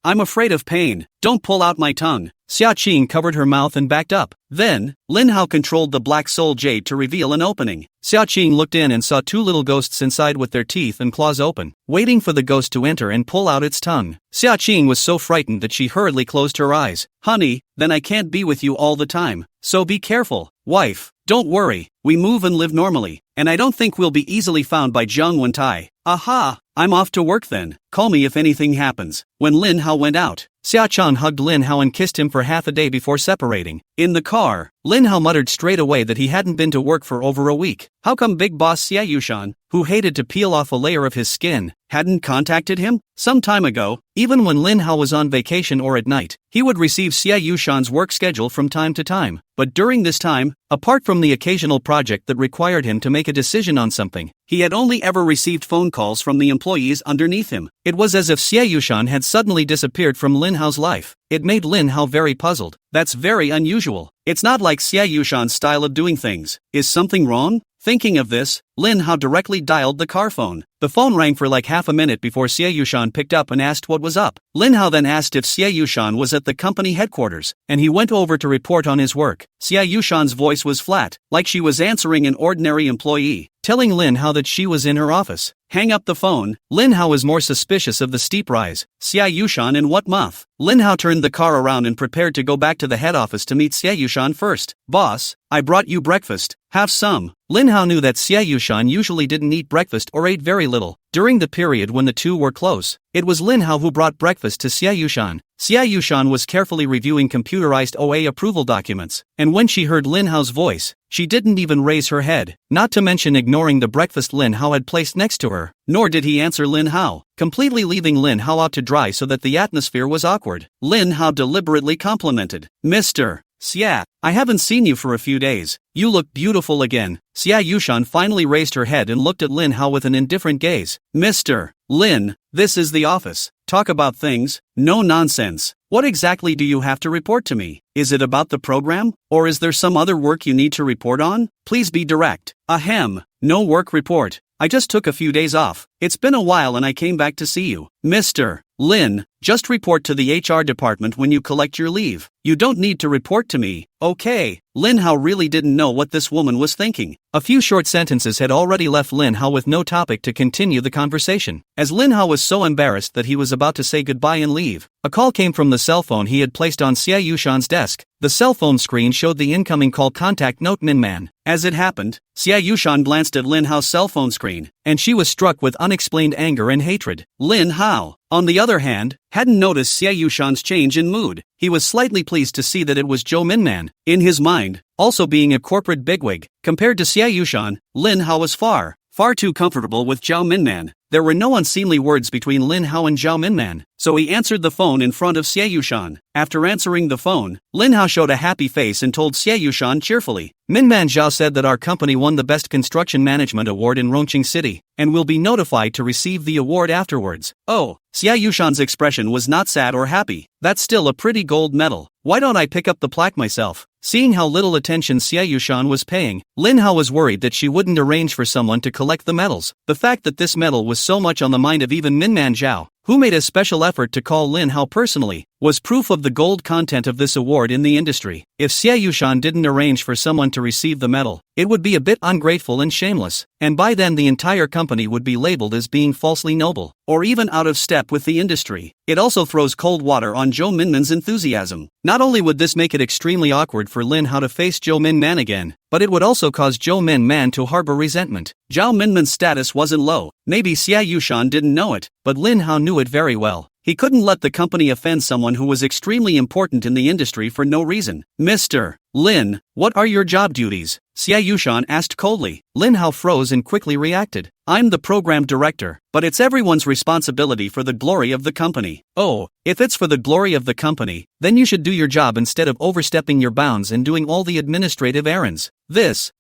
Speaker 1: I'm afraid of pain. Don't pull out my tongue. Xia Qing covered her mouth and backed up. Then, Lin Hao controlled the black soul jade to reveal an opening. Xia Qing looked in and saw two little ghosts inside with their teeth and claws open, waiting for the ghost to enter and pull out its tongue. Xia Qing was so frightened that she hurriedly closed her eyes. Honey, then I can't be with you all the time. So be careful, wife. Don't worry, we move and live normally, and I don't think we'll be easily found by Zhang Wentai. Aha, I'm off to work then. Call me if anything happens. When Lin Hao went out, Xia Qiang hugged Lin Hao and kissed him for half a day before separating. In the car, Lin Hao muttered straight away that he hadn't been to work for over a week. How come Big Boss Xia Yushan, who hated to peel off a layer of his skin, hadn't contacted him? Some time ago, even when Lin Hao was on vacation or at night, he would receive Xia Yushan's work schedule from time to time. But during this time, apart from the occasional project that required him to make a decision on something, he had only ever received phone calls from the employees underneath him. It was as if Xia Yushan had suddenly disappeared from Lin Hao's life. It made Lin Hao very puzzled. That's very unusual. It's not like Xia Yushan's style of doing things. Is something wrong? Thinking of this, Lin Hao directly dialed the car phone. The phone rang for like half a minute before Xia Yushan picked up and asked what was up. Lin Hao then asked if Xia Yushan was at the company headquarters, and he went over to report on his work. Xia Yushan's voice was flat, like she was answering an ordinary employee, telling Lin Hao that she was in her office. Hang up the phone. Lin Hao was more suspicious of the steep rise. Xia Yushan in what month? Lin Hao turned the car around and prepared to go back to the head office to meet Xia Yushan first. Boss, I brought you breakfast. Have some. Lin Hao knew that Xia Yushan usually didn't eat breakfast or ate very little. During the period when the two were close, it was Lin Hao who brought breakfast to Xia Yushan. Xia Yushan was carefully reviewing computerized OA approval documents, and when she heard Lin Hao's voice, she didn't even raise her head, not to mention ignoring the breakfast Lin Hao had placed next to her. Nor did he answer Lin Hao, completely leaving Lin Hao out to dry so that the atmosphere was awkward. Lin Hao deliberately complimented, Mr. Xia, I haven't seen you for a few days. You look beautiful again. Xia Yushan finally raised her head and looked at Lin Hao with an indifferent gaze. Mr. Lin, this is the office. Talk about things, no nonsense. What exactly do you have to report to me? Is it about the program? Or is there some other work you need to report on? Please be direct. Ahem, no work report. I just took a few days off. It's been a while and I came back to see you. Mr. Lin, just report to the HR department when you collect your leave. You don't need to report to me. Okay. Lin Hao really didn't know what this woman was thinking. A few short sentences had already left Lin Hao with no topic to continue the conversation. As Lin Hao was so embarrassed that he was about to say goodbye and leave, a call came from the cell phone he had placed on Xia Yushan's desk. The cell phone screen showed the incoming call contact note Minman. As it happened, Xia Yushan glanced at Lin Hao's cell phone screen, and she was struck with unexplained anger and hatred. Lin Hao, on the other hand, hadn't noticed Xia Yushan's change in mood. He was slightly pleased to see that it was Zhou Minman. In his mind, also being a corporate bigwig, compared to Xia Yushan, Lin Hao was far too comfortable with Zhao Minman. There were no unseemly words between Lin Hao and Zhao Minman, so he answered the phone in front of Xia Yushan. After answering the phone, Lin Hao showed a happy face and told Xia Yushan cheerfully, Minman Zhao said that our company won the Best Construction Management Award in Rongqing City, and will be notified to receive the award afterwards. Oh, Xia Yushan's expression was not sad or happy. That's still a pretty gold medal. Why don't I pick up the plaque myself? Seeing how little attention Xia Yushan was paying, Lin Hao was worried that she wouldn't arrange for someone to collect the medals. The fact that this medal was so much on the mind of even Minman Zhao, who made a special effort to call Lin Hao personally, was proof of the gold content of this award in the industry. If Xia Yushan didn't arrange for someone to receive the medal, it would be a bit ungrateful and shameless, and by then the entire company would be labeled as being falsely noble, or even out of step with the industry. It also throws cold water on Zhou Minman's enthusiasm. Not only would this make it extremely awkward for Lin Hao to face Zhou Minman again, but it would also cause Zhou Minman to harbor resentment. Zhao Minman's status wasn't low. Maybe Xia Yushan didn't know it, but Lin Hao knew it very well. He couldn't let the company offend someone who was extremely important in the industry for no reason. Mr. Lin, what are your job duties? Xia Yushan asked coldly. Lin Hao froze and quickly reacted. I'm the program director, but it's everyone's responsibility for the glory of the company. Oh, if it's for the glory of the company, then you should do your job instead of overstepping your bounds and doing all the administrative errands.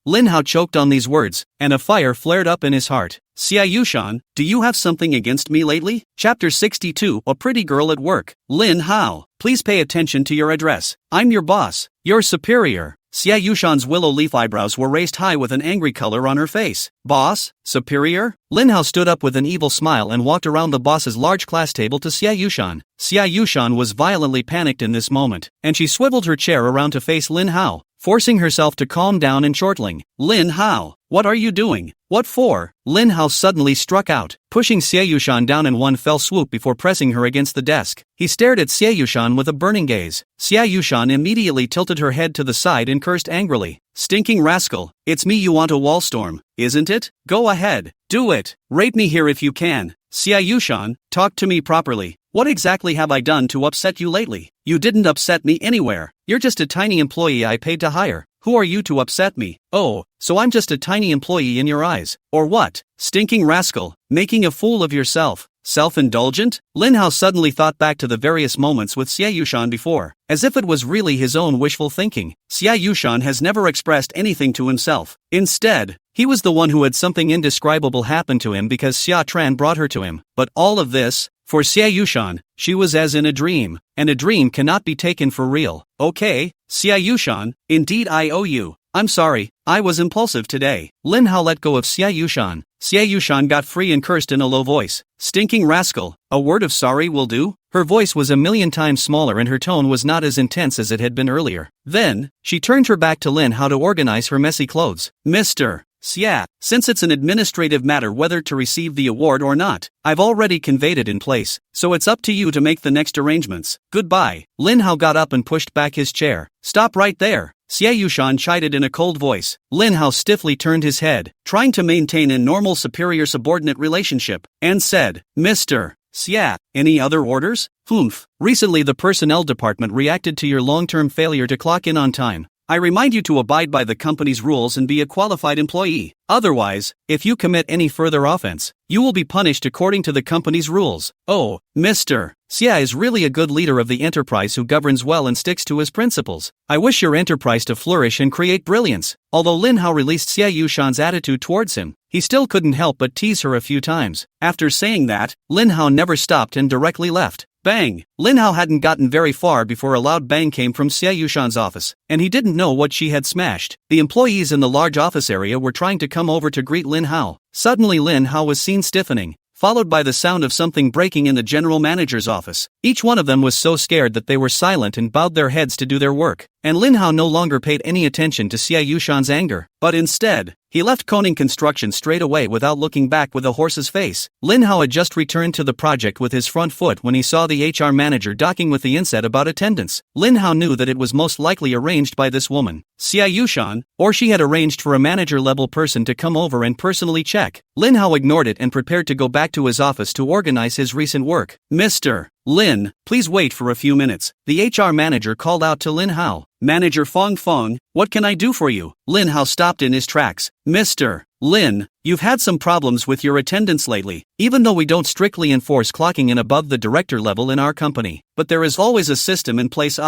Speaker 1: Lin Hao choked on these words, and a fire flared up in his heart. Xia Yushan, do you have something against me lately? Chapter 62, A Pretty Girl at Work. Lin Hao, please pay attention to your address. I'm your boss, your superior. Xia Yushan's willow leaf eyebrows were raised high with an angry color on her face. Boss? Superior? Lin Hao stood up with an evil smile and walked around the boss's large class table to Xia Yushan. Xia Yushan was violently panicked in this moment, and she swiveled her chair around to face Lin Hao, forcing herself to calm down and chortling. Lin Hao, what are you doing? What for? Lin Hao suddenly struck out, pushing Xia Yushan down in one fell swoop before pressing her against the desk. He stared at Xia Yushan with a burning gaze. Xia Yushan immediately tilted her head to the side and cursed angrily. Stinking rascal, it's me you want to wall storm, isn't it? Go ahead, do it. Rape me here if you can. Xia Yushan, talk to me properly. What exactly have I done to upset you lately? You didn't upset me anywhere. You're just a tiny employee I paid to hire. Who are you to upset me? Oh, so I'm just a tiny employee in your eyes, or what? Stinking rascal, making a fool of yourself. Self-indulgent? Lin Hao suddenly thought back to the various moments with Xia Yushan before, as if it was really his own wishful thinking. Xia Yushan has never expressed anything to himself. Instead, he was the one who had something indescribable happen to him because Xia Tran brought her to him. But all of this, for Xia Yushan, she was as in a dream, and a dream cannot be taken for real. Okay, Xia Yushan, indeed I owe you. I'm sorry, I was impulsive today. Lin Hao let go of Xia Yushan. Xia Yushan got free and cursed in a low voice. Stinking rascal, a word of sorry will do? Her voice was a million times smaller and her tone was not as intense as it had been earlier. Then, she turned her back to Lin Hao to organize her messy clothes. Mr. Xia, since it's an administrative matter whether to receive the award or not, I've already conveyed it in place, so it's up to you to make the next arrangements. Goodbye. Lin Hao got up and pushed back his chair. Stop right there. Xia Yushan chided in a cold voice. Lin Hao stiffly turned his head, trying to maintain a normal superior-subordinate relationship, and said, Mr. Xia, any other orders? Humph. Recently the personnel department reacted to your long-term failure to clock in on time. I remind you to abide by the company's rules and be a qualified employee. Otherwise, if you commit any further offense, you will be punished according to the company's rules. Oh, Mr. Xia is really a good leader of the enterprise who governs well and sticks to his principles. I wish your enterprise to flourish and create brilliance. Although Lin Hao released Xia Yushan's attitude towards him, he still couldn't help but tease her a few times. After saying that, Lin Hao never stopped and directly left. Bang! Lin Hao hadn't gotten very far before a loud bang came from Xia Yushan's office, and he didn't know what she had smashed. The employees in the large office area were trying to come over to greet Lin Hao. Suddenly Lin Hao was seen stiffening, followed by the sound of something breaking in the general manager's office. Each one of them was so scared that they were silent and bowed their heads to do their work, and Lin Hao no longer paid any attention to Xia Yushan's anger, but instead, he left Koning Construction straight away without looking back with a horse's face. Lin Hao had just returned to the project with his front foot when he saw the HR manager docking with the inset about attendance. Lin Hao knew that it was most likely arranged by this woman, Xia Yushan, or she had arranged for a manager-level person to come over and personally check. Lin Hao ignored it and prepared to go back to his office to organize his recent work. Mr. Lin, please wait for a few minutes. The HR manager called out to Lin Hao. Manager Fong Fong, what can I do for you? Lin Hao stopped in his tracks. Mr. Lin, you've had some problems with your attendance lately, even though we don't strictly enforce clocking in above the director level in our company. But there is always a system in place.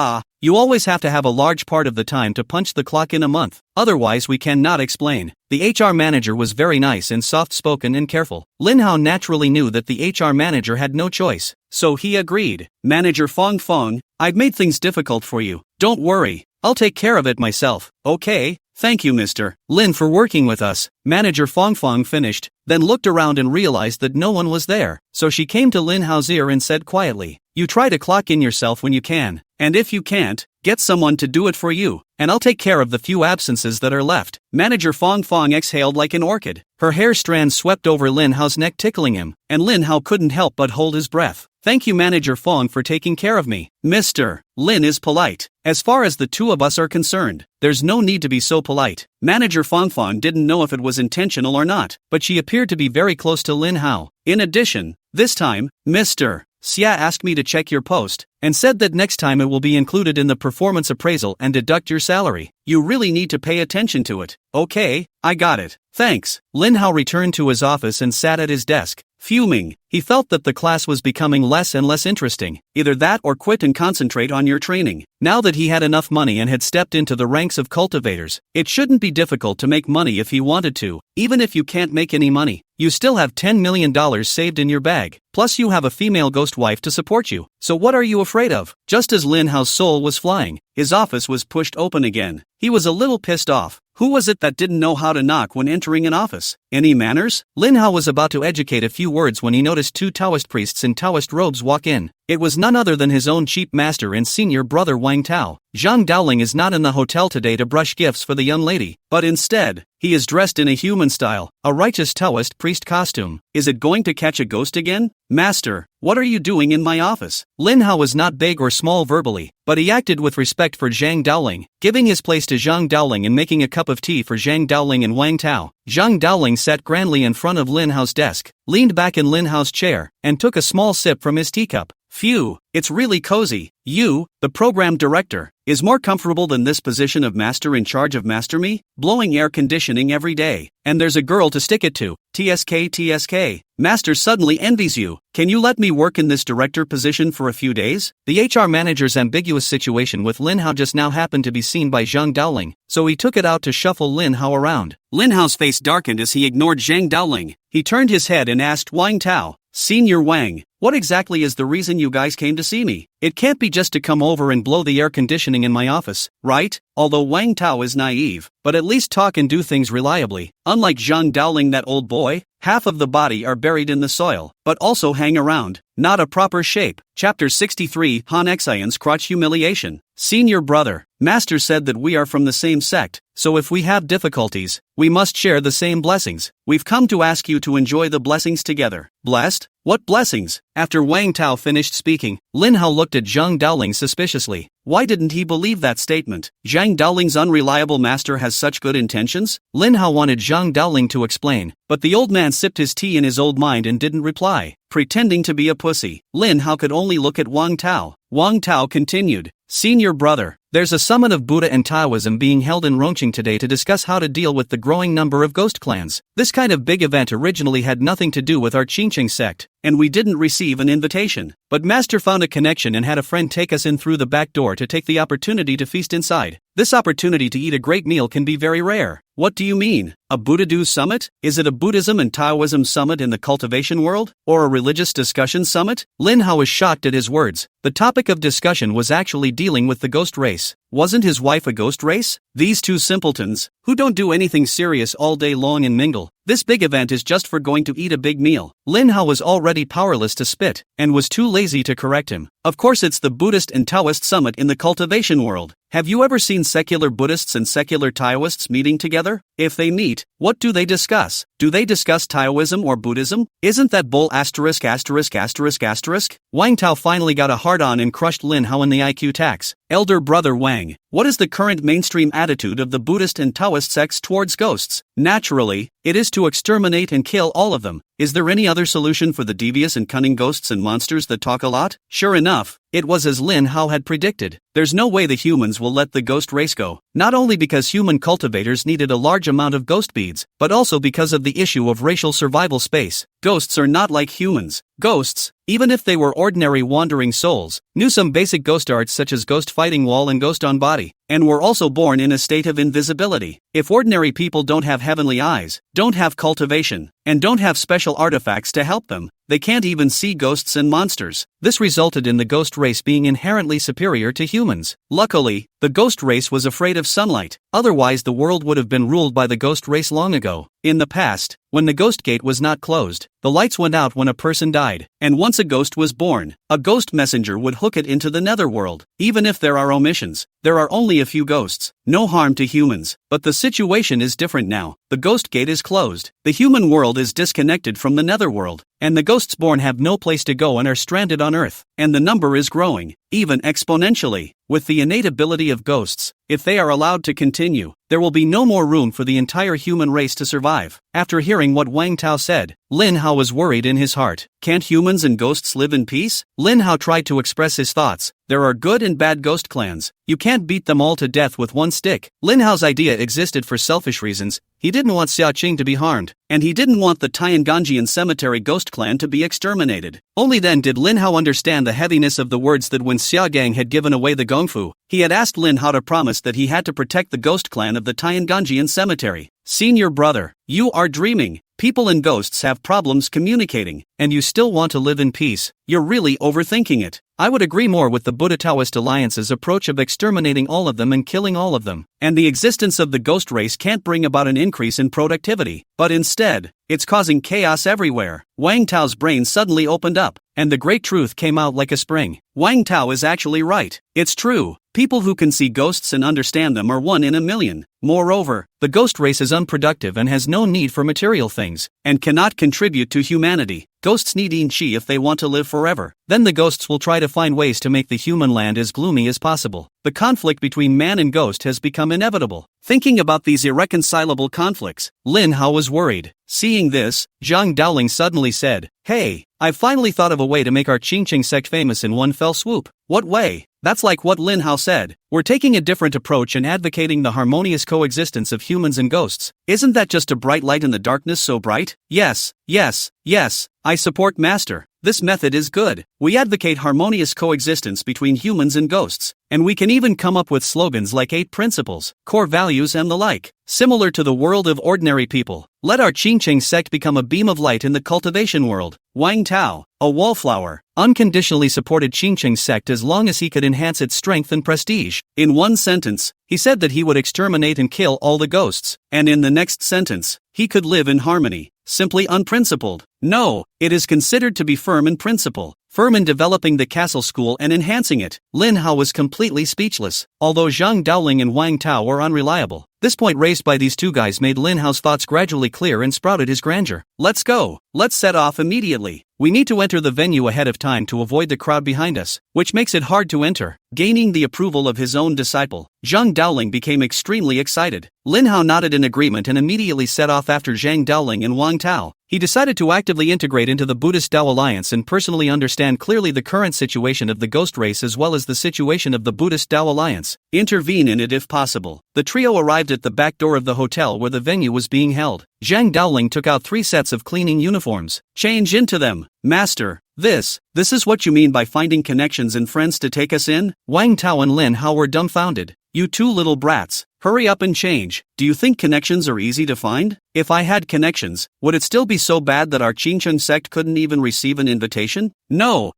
Speaker 1: You always have to have a large part of the time to punch the clock in a month. Otherwise we cannot explain. The HR manager was very nice and soft-spoken and careful. Lin Hao naturally knew that the HR manager had no choice, so he agreed. Manager Fong Fong, I've made things difficult for you. Don't worry, I'll take care of it myself. Okay? Thank you Mr. Lin for working with us. Manager Fong Fong finished, then looked around and realized that no one was there, so she came to Lin Hao's ear and said quietly, you try to clock in yourself when you can, and if you can't, get someone to do it for you, and I'll take care of the few absences that are left. Manager Fong Fong exhaled like an orchid. Her hair strands swept over Lin Hao's neck tickling him, and Lin Hao couldn't help but hold his breath. Thank you Manager Fong for taking care of me. Mr. Lin is polite. As far as the two of us are concerned, there's no need to be so polite. Manager Fong Fong didn't know if it was intentional or not, but she appeared to be very close to Lin Hao. In addition, this time, Mr. Xia asked me to check your post, and said that next time it will be included in the performance appraisal and deduct your salary. You really need to pay attention to it. Okay, I got it. Thanks. Lin Hao returned to his office and sat at his desk, Fuming, he felt that the class was becoming less and less interesting. Either that or quit and concentrate on your training. Now that he had enough money and had stepped into the ranks of cultivators, it shouldn't be difficult to make money if he wanted to. Even if you can't make any money, you still have $10 million saved in your bag. Plus you have a female ghost wife to support you. So what are you afraid of? Just as Lin Hao's soul was flying, his office was pushed open again. He was a little pissed off. Who was it that didn't know how to knock when entering an office? Any manners? Lin Hao was about to educate a few words when he noticed two Taoist priests in Taoist robes walk in. It was none other than his own chief master and senior brother Wang Tao. Zhang Daoling is not in the hotel today to brush gifts for the young lady, but instead, he is dressed in a human style, a righteous Taoist priest costume. Is it going to catch a ghost again? Master, what are you doing in my office? Lin Hao was not big or small verbally, but he acted with respect for Zhang Daoling, giving his place to Zhang Daoling and making a cup of tea for Zhang Daoling and Wang Tao. Zhang Daoling sat grandly in front of Lin Hao's desk, leaned back in Lin Hao's chair, and took a small sip from his teacup. Phew, it's really cozy. You, the program director, is more comfortable than this position of master in charge of Master Me, blowing air conditioning every day. And there's a girl to stick it to. TSK. Master suddenly envies you. Can you let me work in this director position for a few days? The HR manager's ambiguous situation with Lin Hao just now happened to be seen by Zhang Daoling, so he took it out to shuffle Lin Hao around. Lin Hao's face darkened as he ignored Zhang Daoling. He turned his head and asked Wang Tao, Senior Wang, what exactly is the reason you guys came to see me? It can't be just to come over and blow the air conditioning in my office, right? Although Wang Tao is naive, but at least talk and do things reliably. Unlike Zhang Daoling, that old boy, half of the body are buried in the soil, but also hang around. Not a proper shape. Chapter 63, Han Xian's crotch humiliation. Senior brother, Master said that we are from the same sect, so if we have difficulties, we must share the same blessings. We've come to ask you to enjoy the blessings together. Blessed? What blessings? After Wang Tao finished speaking, Lin Hao looked at Zhang Daoling suspiciously. Why didn't he believe that statement? Zhang Daoling's unreliable master has such good intentions? Lin Hao wanted Zhang Daoling to explain, but the old man sipped his tea in his old mind and didn't reply, pretending to be a pussy. Lin Hao could only look at Wang Tao. Wang Tao continued, Senior brother, there's a summit of Buddha and Taoism being held in Rongqing today to discuss how to deal with the growing number of ghost clans. This kind of big event originally had nothing to do with our Qingqing sect, and we didn't receive an invitation. But Master found a connection and had a friend take us in through the back door to take the opportunity to feast inside. This opportunity to eat a great meal can be very rare. What do you mean? A Buddha-do summit? Is it a Buddhism and Taoism summit in the cultivation world? Or a religious discussion summit? Lin Hao was shocked at his words. The topic of discussion was actually dealing with the ghost race. Wasn't his wife a ghost race? These two simpletons, who don't do anything serious all day long and mingle. This big event is just for going to eat a big meal. Lin Hao was already powerless to spit, and was too lazy to correct him. Of course it's the Buddhist and Taoist summit in the cultivation world. Have you ever seen secular Buddhists and secular Taoists meeting together? If they meet, what do they discuss? Do they discuss Taoism or Buddhism? Isn't that bull asterisk asterisk asterisk asterisk? Wang Tao finally got a hard-on and crushed Lin Hao in the IQ tax. Elder brother Wang, what is the current mainstream attitude of the Buddhist and Taoist sects towards ghosts? Naturally, it is to exterminate and kill all of them. Is there any other solution for the devious and cunning ghosts and monsters that talk a lot? Sure enough, it was as Lin Hao had predicted. There's no way the humans will let the ghost race go. Not only because human cultivators needed a large amount of ghost beads, but also because of the issue of racial survival space. Ghosts are not like humans. Ghosts, even if they were ordinary wandering souls, knew some basic ghost arts such as ghost fighting wall and ghost on body, and were also born in a state of invisibility. If ordinary people don't have heavenly eyes, don't have cultivation, and don't have special artifacts to help them, they can't even see ghosts and monsters. This resulted in the ghost race being inherently superior to humans. Luckily, the ghost race was afraid of sunlight, otherwise the world would have been ruled by the ghost race long ago. In the past, when the ghost gate was not closed, the lights went out when a person died, and once a ghost was born, a ghost messenger would hook it into the netherworld. Even if there are omissions, there are only a few ghosts, no harm to humans. But the situation is different now. The ghost gate is closed, the human world is disconnected from the netherworld, and the ghosts born have no place to go and are stranded on Earth, and the number is growing, even exponentially. With the innate ability of ghosts, if they are allowed to continue, there will be no more room for the entire human race to survive. After hearing what Wang Tao said, Lin Hao was worried in his heart. Can't humans and ghosts live in peace? Lin Hao tried to express his thoughts. There are good and bad ghost clans. You can't beat them all to death with one stick. Lin Hao's idea existed for selfish reasons. He didn't want Xia Qing to be harmed, and he didn't want the Tianganjian cemetery ghost clan to be exterminated. Only then did Lin Hao understand the heaviness of the words that when Xia Gang had given away the gongfu, he had asked Lin Hao to promise that he had to protect the ghost clan of the Tianganjian cemetery. Senior brother, you are dreaming. People and ghosts have problems communicating, and you still want to live in peace. You're really overthinking it. I would agree more with the Buddha Taoist Alliance's approach of exterminating all of them and killing all of them. And the existence of the ghost race can't bring about an increase in productivity, but instead, it's causing chaos everywhere. Wang Tao's brain suddenly opened up, and the great truth came out like a spring. Wang Tao is actually right. It's true. People who can see ghosts and understand them are 1 in a million. Moreover, the ghost race is unproductive and has no need for material things, and cannot contribute to humanity. Ghosts need yin qi if they want to live forever. Then the ghosts will try to find ways to make the human land as gloomy as possible. The conflict between man and ghost has become inevitable. Thinking about these irreconcilable conflicts, Lin Hao was worried. Seeing this, Zhang Daoling suddenly said, "Hey, I've finally thought of a way to make our Qingqing sect famous in one fell swoop." What way? That's like what Lin Hao said. We're taking a different approach and advocating the harmonious coexistence of humans and ghosts. Isn't that just a bright light in the darkness so bright? Yes, I support Master. This method is good. We advocate harmonious coexistence between humans and ghosts, and we can even come up with slogans like 8 principles, core values and the like. Similar to the world of ordinary people, let our Qingqing sect become a beam of light in the cultivation world. Wang Tao, a wallflower, unconditionally supported Qingqing sect as long as he could enhance its strength and prestige. In one sentence, he said that he would exterminate and kill all the ghosts, and in the next sentence, he could live in harmony. Simply unprincipled. No, it is considered to be firm in principle, firm in developing the castle school and enhancing it. Lin Hao was completely speechless, although Zhang Daoling and Wang Tao were unreliable. This point raised by these two guys made Lin Hao's thoughts gradually clear and sprouted his grandeur. Let's go. Let's set off immediately. We need to enter the venue ahead of time to avoid the crowd behind us, which makes it hard to enter. Gaining the approval of his own disciple, Zhang Daoling became extremely excited. Lin Hao nodded in agreement and immediately set off after Zhang Daoling and Wang Tao. He decided to actively integrate into the Buddhist Tao Alliance and personally understand clearly the current situation of the ghost race as well as the situation of the Buddhist Tao Alliance. Intervene in it if possible. The trio arrived at the back door of the hotel where the venue was being held. Zhang Daoling took out 3 sets of cleaning uniforms. Change into them. Master, this is what you mean by finding connections and friends to take us in? Wang Tao and Lin Hao were dumbfounded. You two little brats. Hurry up and change. Do you think connections are easy to find? If I had connections, would it still be so bad that our Qingqing sect couldn't even receive an invitation? No,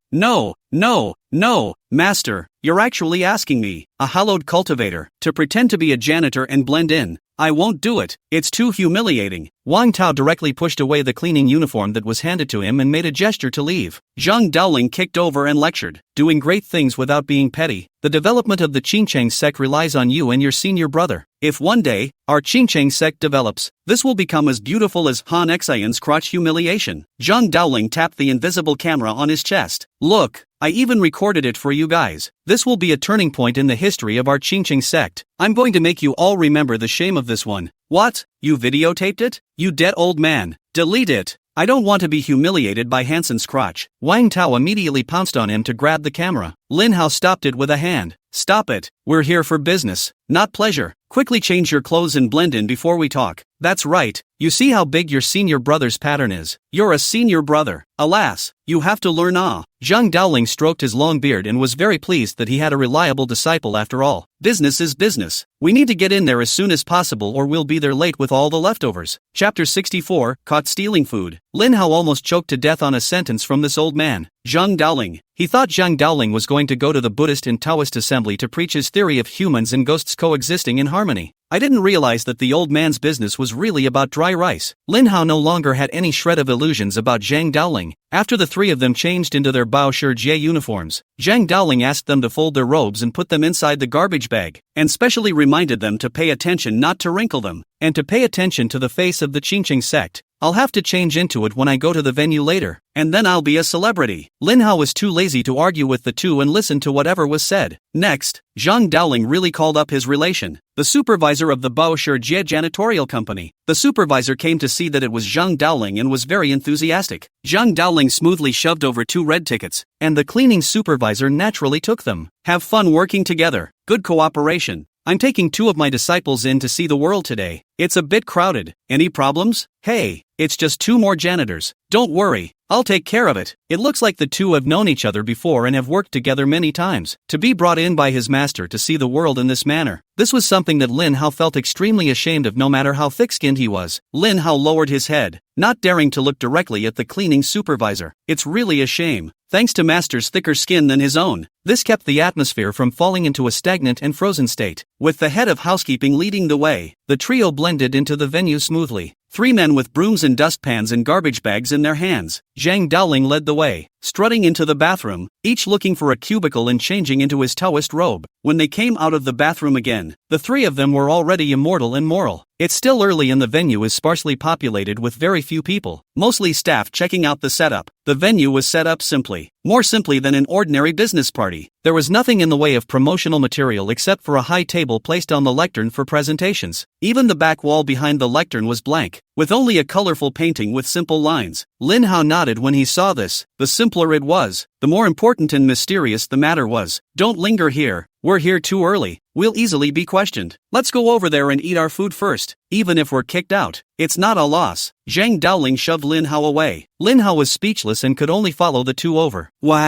Speaker 1: Master, you're actually asking me, a hallowed cultivator, to pretend to be a janitor and blend in. I won't do it. It's too humiliating. Wang Tao directly pushed away the cleaning uniform that was handed to him and made a gesture to leave. Zhang Daoling kicked over and lectured, doing great things without being petty. The development of the Qingqing sect relies on you and your senior brother. If one day, our Qingqing sect develops, this will become as beautiful as Han Xian's crotch humiliation. Zhang Daoling tapped the invisible camera on his chest. Look, I even recorded it for you guys. This will be a turning point in the history of our Qingqing sect. I'm going to make you all remember the shame of this one. What? You videotaped it? You dead old man. Delete it. I don't want to be humiliated by Hansen's crotch. Wang Tao immediately pounced on him to grab the camera. Lin Hao stopped it with a hand. Stop it. We're here for business, not pleasure. Quickly change your clothes and blend in before we talk. That's right. You see how big your senior brother's pattern is. You're a senior brother. Alas, you have to learn Zhang Daoling stroked his long beard and was very pleased that he had a reliable disciple after all. Business is business. We need to get in there as soon as possible or we'll be there late with all the leftovers. Chapter 64, Caught Stealing Food. Lin Hao almost choked to death on a sentence from this old man. Zhang Daoling. He thought Zhang Daoling was going to go to the Buddhist and Taoist assembly to preach his theory of humans and ghosts coexisting in harmony. I didn't realize that the old man's business was really about dry rice. Lin Hao no longer had any shred of illusions about Zhang Daoling. After the 3 of them changed into their Bao Shi Jie uniforms, Zhang Daoling asked them to fold their robes and put them inside the garbage bag, and specially reminded them to pay attention not to wrinkle them, and to pay attention to the face of the Qingqing sect. I'll have to change into it when I go to the venue later, and then I'll be a celebrity. Lin Hao was too lazy to argue with the two and listen to whatever was said. Next, Zhang Daoling really called up his relation, the supervisor of the Bao Shi Jie janitorial company. The supervisor came to see that it was Zhang Daoling and was very enthusiastic. Zhang Daoling smoothly shoved over 2 red tickets, and the cleaning supervisor naturally took them. Have fun working together. Good cooperation. I'm taking 2 of my disciples in to see the world today. It's a bit crowded. Any problems? Hey, it's just 2 more janitors. Don't worry, I'll take care of it. It looks like the 2 have known each other before and have worked together many times. To be brought in by his master to see the world in this manner, this was something that Lin Hao felt extremely ashamed of no matter how thick-skinned he was. Lin Hao lowered his head, not daring to look directly at the cleaning supervisor. It's really a shame. Thanks to Master's thicker skin than his own, this kept the atmosphere from falling into a stagnant and frozen state. With the head of housekeeping leading the way, the trio blended into the venue smoothly. 3 men with brooms and dustpans and garbage bags in their hands. Zhang Daoling led the way, strutting into the bathroom, each looking for a cubicle and changing into his Taoist robe. When they came out of the bathroom again, the 3 of them were already immortal and moral. It's still early and the venue is sparsely populated with very few people, mostly staff checking out the setup. The venue was set up simply, more simply than an ordinary business party. There was nothing in the way of promotional material except for a high table placed on the lectern for presentations. Even the back wall behind the lectern was blank, with only a colorful painting with simple lines. Lin Hao nodded when he saw this. The simpler it was, the more important and mysterious the matter was. Don't linger here, we're here too early. We'll easily be questioned. Let's go over there and eat our food first, even if we're kicked out. It's not a loss. Zhang Daoling shoved Lin Hao away. Lin Hao was speechless and could only follow the 2 over. Why?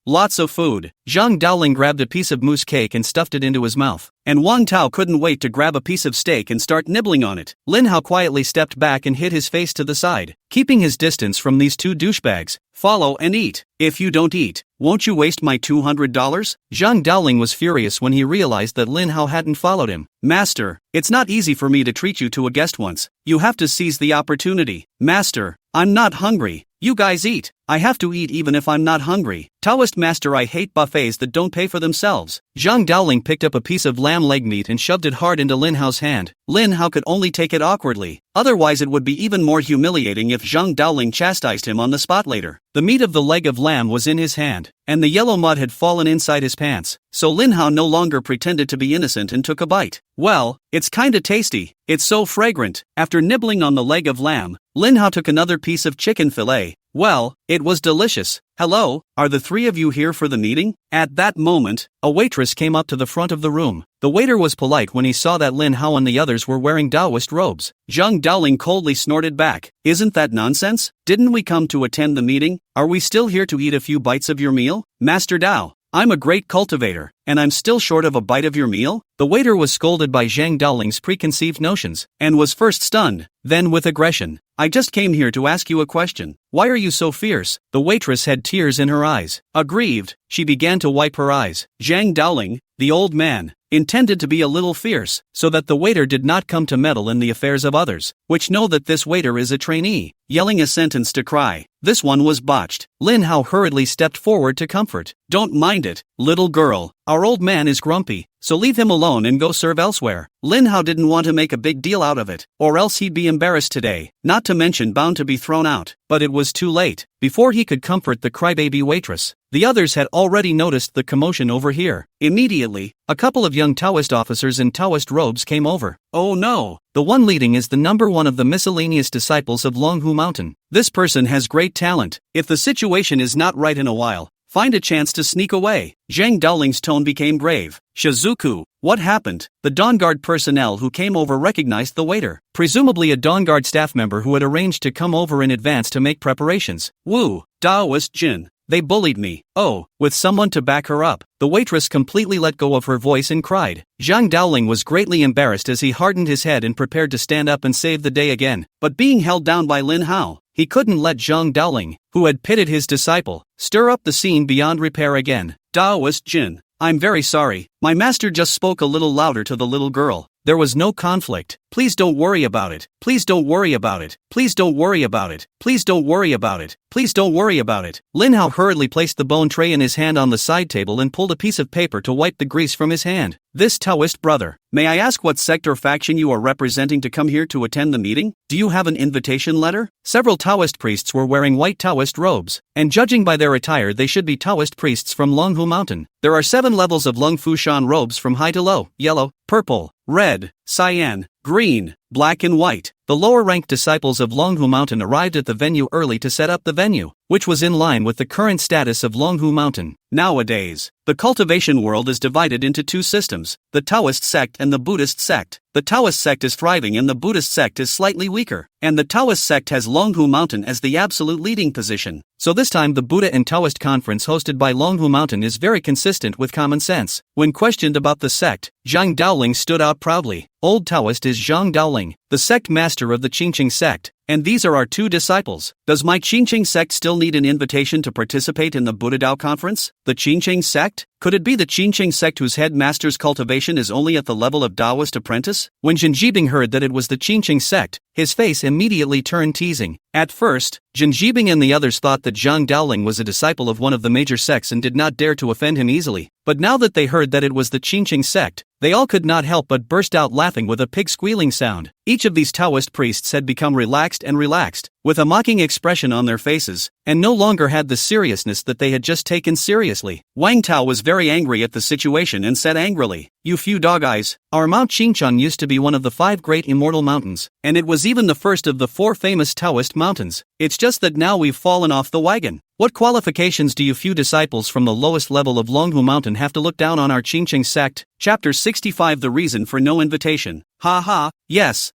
Speaker 1: Lots of food. Zhang Daoling grabbed a piece of mousse cake and stuffed it into his mouth. And Wang Tao couldn't wait to grab a piece of steak and start nibbling on it. Lin Hao quietly stepped back and hid his face to the side, keeping his distance from these 2 douchebags. Follow and eat. If you don't eat, won't you waste my $200? Zhang Daoling was furious when he realized that Lin Hao hadn't followed him. Master, it's not easy for me to treat you to a guest once. You have to seize the opportunity. Master, I'm not hungry. You guys eat. I have to eat even if I'm not hungry. Taoist master, I hate buffets that don't pay for themselves. Zhang Daoling picked up a piece of lamb leg meat and shoved it hard into Lin Hao's hand. Lin Hao could only take it awkwardly. Otherwise it would be even more humiliating if Zhang Daoling chastised him on the spot later. The meat of the leg of lamb was in his hand, and the yellow mud had fallen inside his pants. So Lin Hao no longer pretended to be innocent and took a bite. Well, it's kinda tasty. It's so fragrant. After nibbling on the leg of lamb, Lin Hao took another piece of chicken fillet. Well, it was delicious. Hello, are the 3 of you here for the meeting? At that moment, a waitress came up to the front of the room. The waiter was polite when he saw that Lin Hao and the others were wearing Taoist robes. Zhang Daoling coldly snorted back. Isn't that nonsense? Didn't we come to attend the meeting? Are we still here to eat a few bites of your meal? Master Dao, I'm a great cultivator, and I'm still short of a bite of your meal? The waiter was scolded by Zhang Daoling's preconceived notions, and was first stunned, then with aggression. I just came here to ask you a question. Why are you so fierce? The waitress had tears in her eyes. Aggrieved, she began to wipe her eyes. Zhang Daoling, the old man, intended to be a little fierce, so that the waiter did not come to meddle in the affairs of others, which know that this waiter is a trainee. Yelling a sentence to cry. This one was botched. Lin Hao hurriedly stepped forward to comfort. Don't mind it, little girl. Our old man is grumpy, so leave him alone and go serve elsewhere. Lin Hao didn't want to make a big deal out of it, or else he'd be embarrassed today, not to mention bound to be thrown out. But it was too late. Before he could comfort the crybaby waitress, the others had already noticed the commotion over here. Immediately, a couple of young Taoist officers in Taoist robes came over. Oh no! The one leading is the #1 of the miscellaneous disciples of Longhu Mountain. This person has great talent. If the situation is not right in a while, find a chance to sneak away. Zhang Daoling's tone became grave. Shizuku, what happened? The Dawn Guard personnel who came over recognized the waiter, presumably a Dawn Guard staff member who had arranged to come over in advance to make preparations. Wu, Daoist Jin. They bullied me. Oh, with someone to back her up. The waitress completely let go of her voice and cried. Zhang Daoling was greatly embarrassed as he hardened his head and prepared to stand up and save the day again. But being held down by Lin Hao, he couldn't let Zhang Daoling, who had pitted his disciple, stir up the scene beyond repair again. Daoist Jin, I'm very sorry. My master just spoke a little louder to the little girl. There was no conflict. Please don't worry about it. Please don't worry about it. Please don't worry about it. Please don't worry about it. Please don't worry about it. Lin Hao hurriedly placed the bone tray in his hand on the side table and pulled a piece of paper to wipe the grease from his hand. This Taoist brother, may I ask what sect or faction you are representing to come here to attend the meeting? Do you have an invitation letter? Several Taoist priests were wearing white Taoist robes, and judging by their attire they should be Taoist priests from Longhu Mountain. There are 7 levels of Lung Fushan robes from high to low: yellow, purple, red, cyan, green, black and white. the lower-ranked disciples of Longhu Mountain arrived at the venue early to set up the venue, which was in line with the current status of Longhu Mountain. Nowadays, the cultivation world is divided into two systems, the Taoist sect and the Buddhist sect. The Taoist sect is thriving and the Buddhist sect is slightly weaker, and the Taoist sect has Longhu Mountain as the absolute leading position. So this time the Buddha and Taoist conference hosted by Longhu Mountain is very consistent with common sense. When questioned about the sect, Zhang Daoling stood out proudly. Old Taoist is Zhang Daoling, the sect master of the Qingqing sect, and these are our two disciples. Does my Qingqing sect still need an invitation to participate in the Buddha Dao conference? The Qingqing sect? Could it be the Qingqing sect whose headmaster's cultivation is only at the level of Taoist apprentice? When Zhen Jibing heard that it was the Qingqing sect, his face immediately turned teasing. At first, Zhen Jibing and the others thought that Zhang Daoling was a disciple of one of the major sects and did not dare to offend him easily. But now that they heard that it was the Qingqing sect, they all could not help but burst out laughing with a pig squealing sound. Each of these Taoist priests had become relaxed, with a mocking expression on their faces, and no longer had the seriousness that they had just taken seriously. Wang Tao was very angry at the situation and said angrily, "You few dog eyes, our Mount Qingchun used to be one of the 5 great immortal mountains, and it was even the first of the 4 famous Taoist mountains. It's just that now we've fallen off the wagon. What qualifications do you few disciples from the lowest level of Longhu Mountain have to look down on our Qingqing sect?" Chapter 65 The Reason for No Invitation. Ha ha, yes,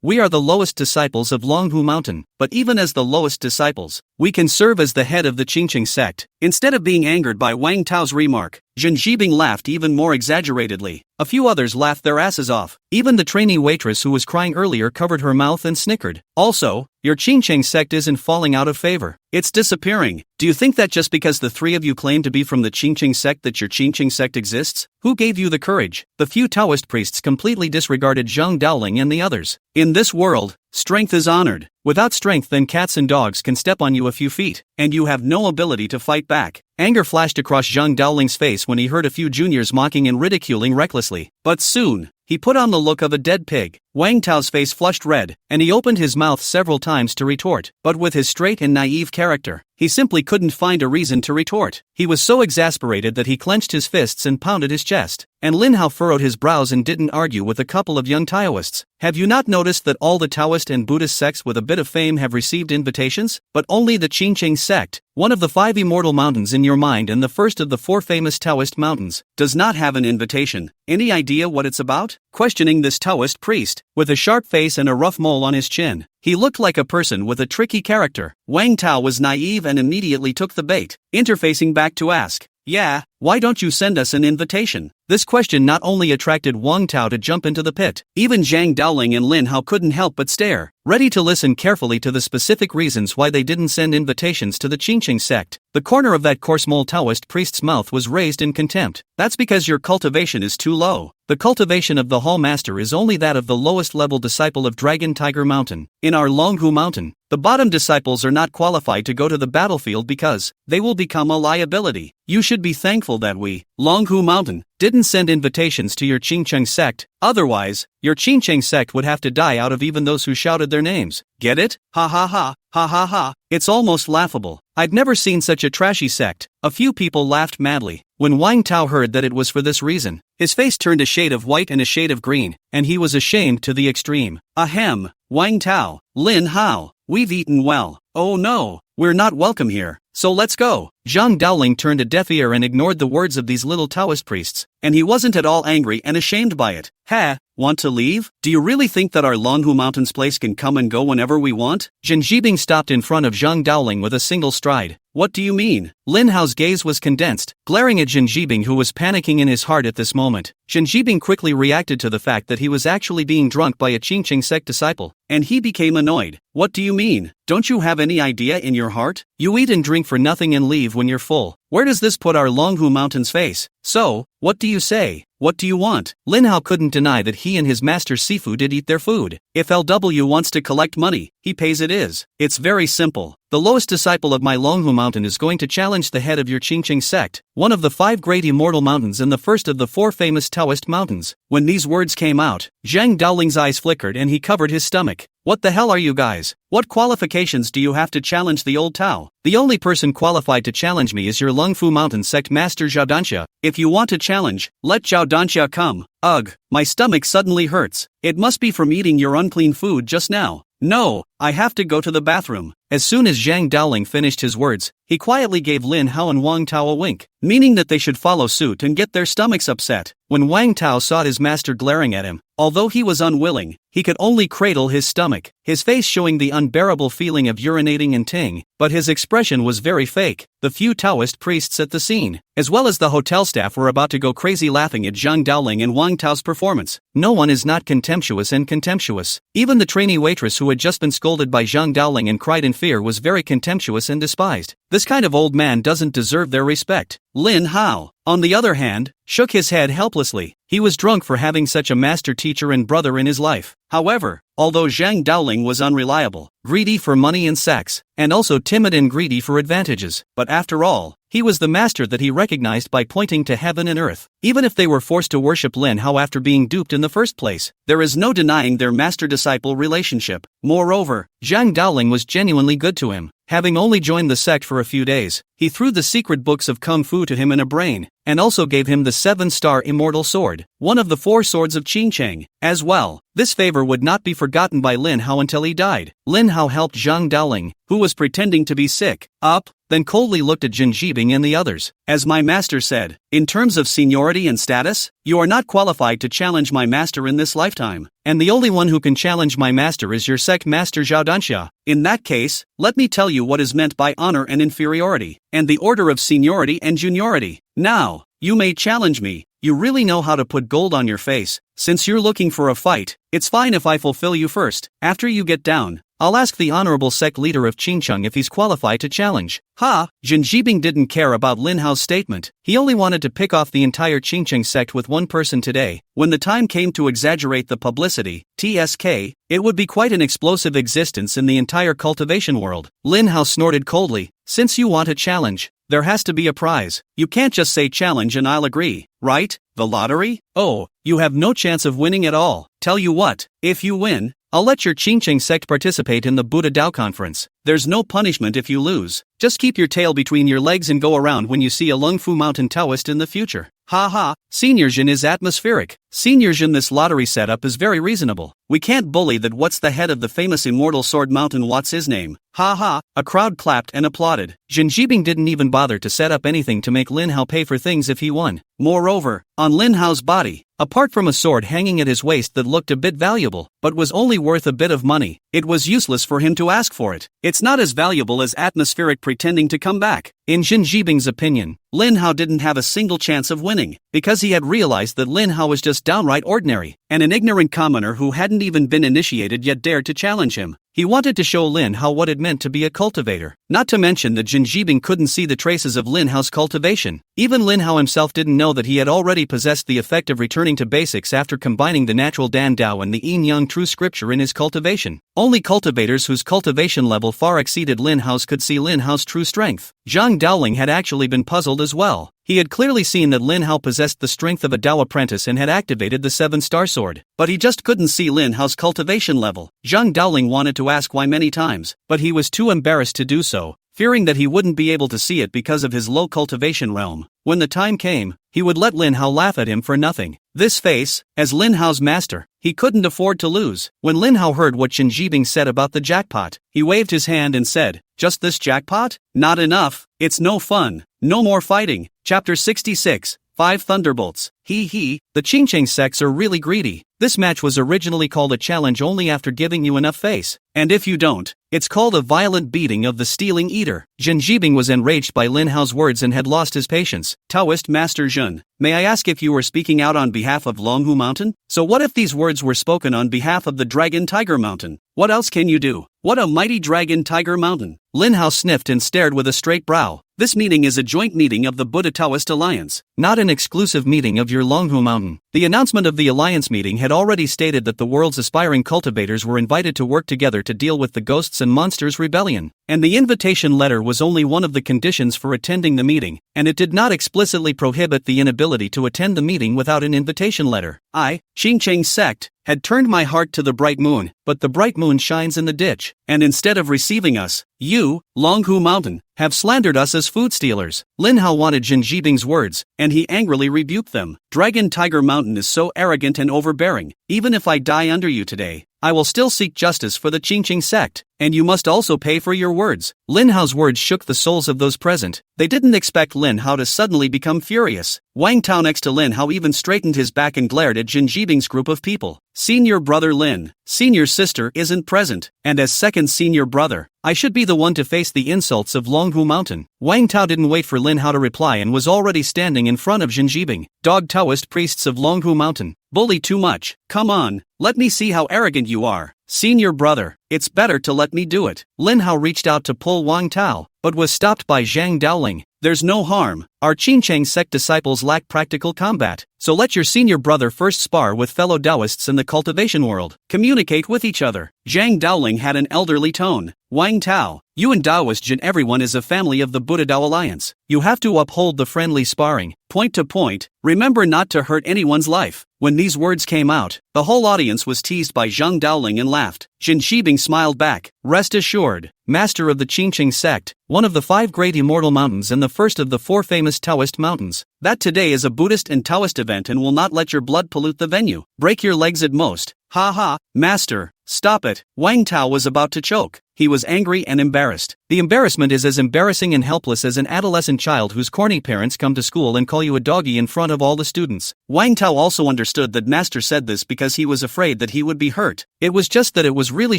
Speaker 1: we are the lowest disciples of Longhu Mountain, but even as the lowest disciples, we can serve as the head of the Qingqing sect. Instead of being angered by Wang Tao's remark, Zhen Jibing laughed even more exaggeratedly. A few others laughed their asses off. Even the trainee waitress who was crying earlier covered her mouth and snickered. Also, your Qingqing sect isn't falling out of favor. It's disappearing. Do you think that just because the 3 of you claim to be from the Qingqing sect that your Qingqing sect exists? Who gave you the courage? The few Taoist priests completely disregarded Zhang Daoling and the others. In this world, strength is honored. Without strength, then cats and dogs can step on you a few feet, and you have no ability to fight back. Anger flashed across Zhang Daoling's face when he heard a few juniors mocking and ridiculing recklessly. But soon, he put on the look of a dead pig. Wang Tao's face flushed red, and he opened his mouth several times to retort. But with his straight and naive character, he simply couldn't find a reason to retort. He was so exasperated that he clenched his fists and pounded his chest. And Lin Hao furrowed his brows and didn't argue with a couple of young Taoists. Have you not noticed that all the Taoist and Buddhist sects with a bit of fame have received invitations? But only the Qingqing sect, one of the 5 immortal mountains in your mind and the first of the 4 famous Taoist mountains, does not have an invitation. Any idea what it's about? Questioning this Taoist priest, with a sharp face and a rough mole on his chin, he looked like a person with a tricky character. Wang Tao was naive and immediately took the bait, interfacing back to ask, "Yeah, why don't you send us an invitation?" This question not only attracted Wang Tao to jump into the pit, even Zhang Daoling and Lin Hao couldn't help but stare, ready to listen carefully to the specific reasons why they didn't send invitations to the Qingqing sect. The corner of that coarse mole Taoist priest's mouth was raised in contempt. That's because your cultivation is too low. The cultivation of the Hall Master is only that of the lowest level disciple of Dragon Tiger Mountain. In our Longhu Mountain, the bottom disciples are not qualified to go to the battlefield because they will become a liability. You should be thankful that we, Longhu Mountain, didn't send invitations to your Qingqing sect. Otherwise, your Qingqing sect would have to die out of even those who shouted their names. Get it? Ha ha ha, ha ha ha. It's almost laughable. I've never seen such a trashy sect. A few people laughed madly. When Wang Tao heard that it was for this reason, his face turned a shade of white and a shade of green, and he was ashamed to the extreme. Ahem, Wang Tao, Lin Hao, we've eaten well. Oh no, we're not welcome here, so let's go. Zhang Daoling turned a deaf ear and ignored the words of these little Taoist priests, and he wasn't at all angry and ashamed by it. Ha, want to leave? Do you really think that our Longhu Mountain's place can come and go whenever we want? Zhen Jibing stopped in front of Zhang Daoling with a single stride. What do you mean? Lin Hao's gaze was condensed, glaring at Zhen Jibing, who was panicking in his heart at this moment. Zhen Jibing quickly reacted to the fact that he was actually being drunk by a Qingqing sect disciple, and he became annoyed. What do you mean? Don't you have any idea in your heart? You eat and drink for nothing and leave when you're full. Where does this put our Longhu Mountain's face? So, what do you say? What do you want? Lin Hao couldn't deny that he and his master Sifu did eat their food. If LW wants to collect money, he pays it is. It's very simple. The lowest disciple of my Longhu Mountain is going to challenge the head of your Qingqing sect, one of the 5 great immortal mountains and the first of the 4 famous Taoist mountains. When these words came out, Zhang Daoling's eyes flickered and he covered his stomach. What the hell are you guys? What qualifications do you have to challenge the old Tao? The only person qualified to challenge me is your Lungfu Mountain sect master Zhao Danxia. If you want to challenge, let Zhao Danxia come. Ugh, my stomach suddenly hurts. It must be from eating your unclean food just now. No, I have to go to the bathroom. As soon as Zhang Daoling finished his words, he quietly gave Lin Hao and Wang Tao a wink, meaning that they should follow suit and get their stomachs upset. When Wang Tao saw his master glaring at him, although he was unwilling, he could only cradle his stomach, his face showing the unbearable feeling of urinating and ting, but his expression was very fake. The few Taoist priests at the scene, as well as the hotel staff, were about to go crazy laughing at Zhang Daoling and Wang Tao's performance. No one is not contemptuous and contemptuous. Even the trainee waitress who had just been scolded by Zhang Daoling and cried in fear was very contemptuous and despised. This kind of old man doesn't deserve their respect. Lin Hao, on the other hand, shook his head helplessly. He was drunk for having such a master teacher and brother in his life. However, although Zhang Daoling was unreliable, greedy for money and sex, and also timid and greedy for advantages, but after all, he was the master that he recognized by pointing to heaven and earth. Even if they were forced to worship Lin Hao after being duped in the first place, there is no denying their master-disciple relationship. Moreover, Zhang Daoling was genuinely good to him. Having only joined the sect for a few days, he threw the secret books of Kung Fu to him in a brain, and also gave him the 7-star immortal sword, one of the 4 swords of Qingcheng, as well. This favor would not be forgotten by Lin Hao until he died. Lin Hao helped Zhang Daoling, who was pretending to be sick, up, then coldly looked at Jin Jibing and the others. As my master said, in terms of seniority and status, you are not qualified to challenge my master in this lifetime, and the only one who can challenge my master is your sect master Zhao Danxia. In that case, let me tell you what is meant by honor and inferiority, and the order of seniority and juniority. Now, you may challenge me. You really know how to put gold on your face. Since you're looking for a fight, it's fine if I fulfill you first. After you get down, I'll ask the honorable sect leader of Qingcheng if he's qualified to challenge. Ha! Jin Jibing didn't care about Lin Hao's statement. He only wanted to pick off the entire Qingcheng sect with one person today. When the time came to exaggerate the publicity, TSK, it would be quite an explosive existence in the entire cultivation world. Lin Hao snorted coldly. Since you want a challenge, there has to be a prize. You can't just say challenge and I'll agree, right? The lottery? Oh, you have no chance of winning at all. Tell you what, if you win, I'll let your Qingcheng sect participate in the Buddha Dao conference. There's no punishment if you lose. Just keep your tail between your legs and go around when you see a Lungfu Mountain Taoist in the future. Ha ha, Senior Jin is atmospheric. Senior Jin, this lottery setup is very reasonable. We can't bully that. What's the head of the famous immortal sword mountain, what's his name? Ha ha, a crowd clapped and applauded. Jin Jibing didn't even bother to set up anything to make Lin Hao pay for things if he won. Moreover, on Lin Hao's body, apart from a sword hanging at his waist that looked a bit valuable, but was only worth a bit of money, it was useless for him to ask for it. It's not as valuable as atmospheric pretending to come back. In Jin Jibing's opinion, Lin Hao didn't have a single chance of winning, because he had realized that Lin Hao was just downright ordinary, and an ignorant commoner who hadn't even been initiated yet dared to challenge him. He wanted to show Lin Hao what it meant to be a cultivator. Not to mention that Jin Jibing couldn't see the traces of Lin Hao's cultivation. Even Lin Hao himself didn't know that he had already possessed the effect of returning to basics after combining the natural Dan Dao and the Yin Yang true scripture in his cultivation. Only cultivators whose cultivation level far exceeded Lin Hao's could see Lin Hao's true strength. Zhang Daoling had actually been puzzled as well. He had clearly seen that Lin Hao possessed the strength of a Dao apprentice and had activated the 7-star sword, but he just couldn't see Lin Hao's cultivation level. Zhang Daoling wanted to ask why many times, but he was too embarrassed to do so, fearing that he wouldn't be able to see it because of his low cultivation realm. When the time came, he would let Lin Hao laugh at him for nothing. This face, as Lin Hao's master, he couldn't afford to lose. When Lin Hao heard what Jin Jibing said about the jackpot, he waved his hand and said, "Just this jackpot? Not enough. It's no fun. No more fighting." Chapter 66, 5 Thunderbolts. The Qingcheng sects are really greedy. This match was originally called a challenge only after giving you enough face. And if you don't, it's called a violent beating of the stealing eater. Jin Jibing was enraged by Lin Hao's words and had lost his patience. Taoist Master Jun, may I ask if you were speaking out on behalf of Longhu Mountain? So what if these words were spoken on behalf of the Dragon Tiger Mountain? What else can you do? What a mighty Dragon Tiger Mountain! Lin Hao sniffed and stared with a straight brow. This meeting is a joint meeting of the Buddha Taoist Alliance, not an exclusive meeting of your Longhu Mountain. The announcement of the alliance meeting had already stated that the world's aspiring cultivators were invited to work together to deal with the Ghosts and Monsters rebellion, and the invitation letter was only one of the conditions for attending the meeting, and it did not explicitly prohibit the inability ability to attend the meeting without an invitation letter. I, Qingcheng sect, had turned my heart to the bright moon, but the bright moon shines in the ditch, and instead of receiving us, you, Longhu Mountain, have slandered us as food stealers. Lin Hao wanted Jin Jibing's words, and he angrily rebuked them. Dragon Tiger Mountain is so arrogant and overbearing. Even if I die under you today, I will still seek justice for the Qingqing sect, and you must also pay for your words. Lin Hao's words shook the souls of those present. They didn't expect Lin Hao to suddenly become furious. Wang Tao next to Lin Hao even straightened his back and glared at Jin Jibing's group of people. Senior brother Lin, senior sister isn't present, and as second senior brother, I should be the one to face the insults of Longhu Mountain. Wang Tao didn't wait for Lin Hao to reply and was already standing in front of Jin Jibing. Dog Taoist priests of Longhu Mountain, bully too much. Come on, let me see how arrogant you are. Senior brother, it's better to let me do it. Lin Hao reached out to pull Wang Tao, but was stopped by Zhang Daoling. There's no harm. Our Qingcheng sect disciples lack practical combat, so let your senior brother first spar with fellow Taoists in the cultivation world. Communicate with each other. Zhang Daoling had an elderly tone. Wang Tao, you and Taoist Jin, everyone is a family of the Buddha Dao Alliance. You have to uphold the friendly sparring, point to point. Remember not to hurt anyone's life. When these words came out, the whole audience was teased by Zhang Daoling and laughed. Jin Jibing smiled back. Rest assured, master of the Qingqing sect, one of the 5 great immortal mountains and the first of the 4 famous Taoist mountains, that today is a Buddhist and Taoist event and will not let your blood pollute the venue. Break your legs at most. Ha ha, master, stop it. Wang Tao was about to choke. He was angry and embarrassed. The embarrassment is as embarrassing and helpless as an adolescent child whose corny parents come to school and call you a doggy in front of all the students. Wang Tao also understood that master said this because he was afraid that he would be hurt. It was just that it was really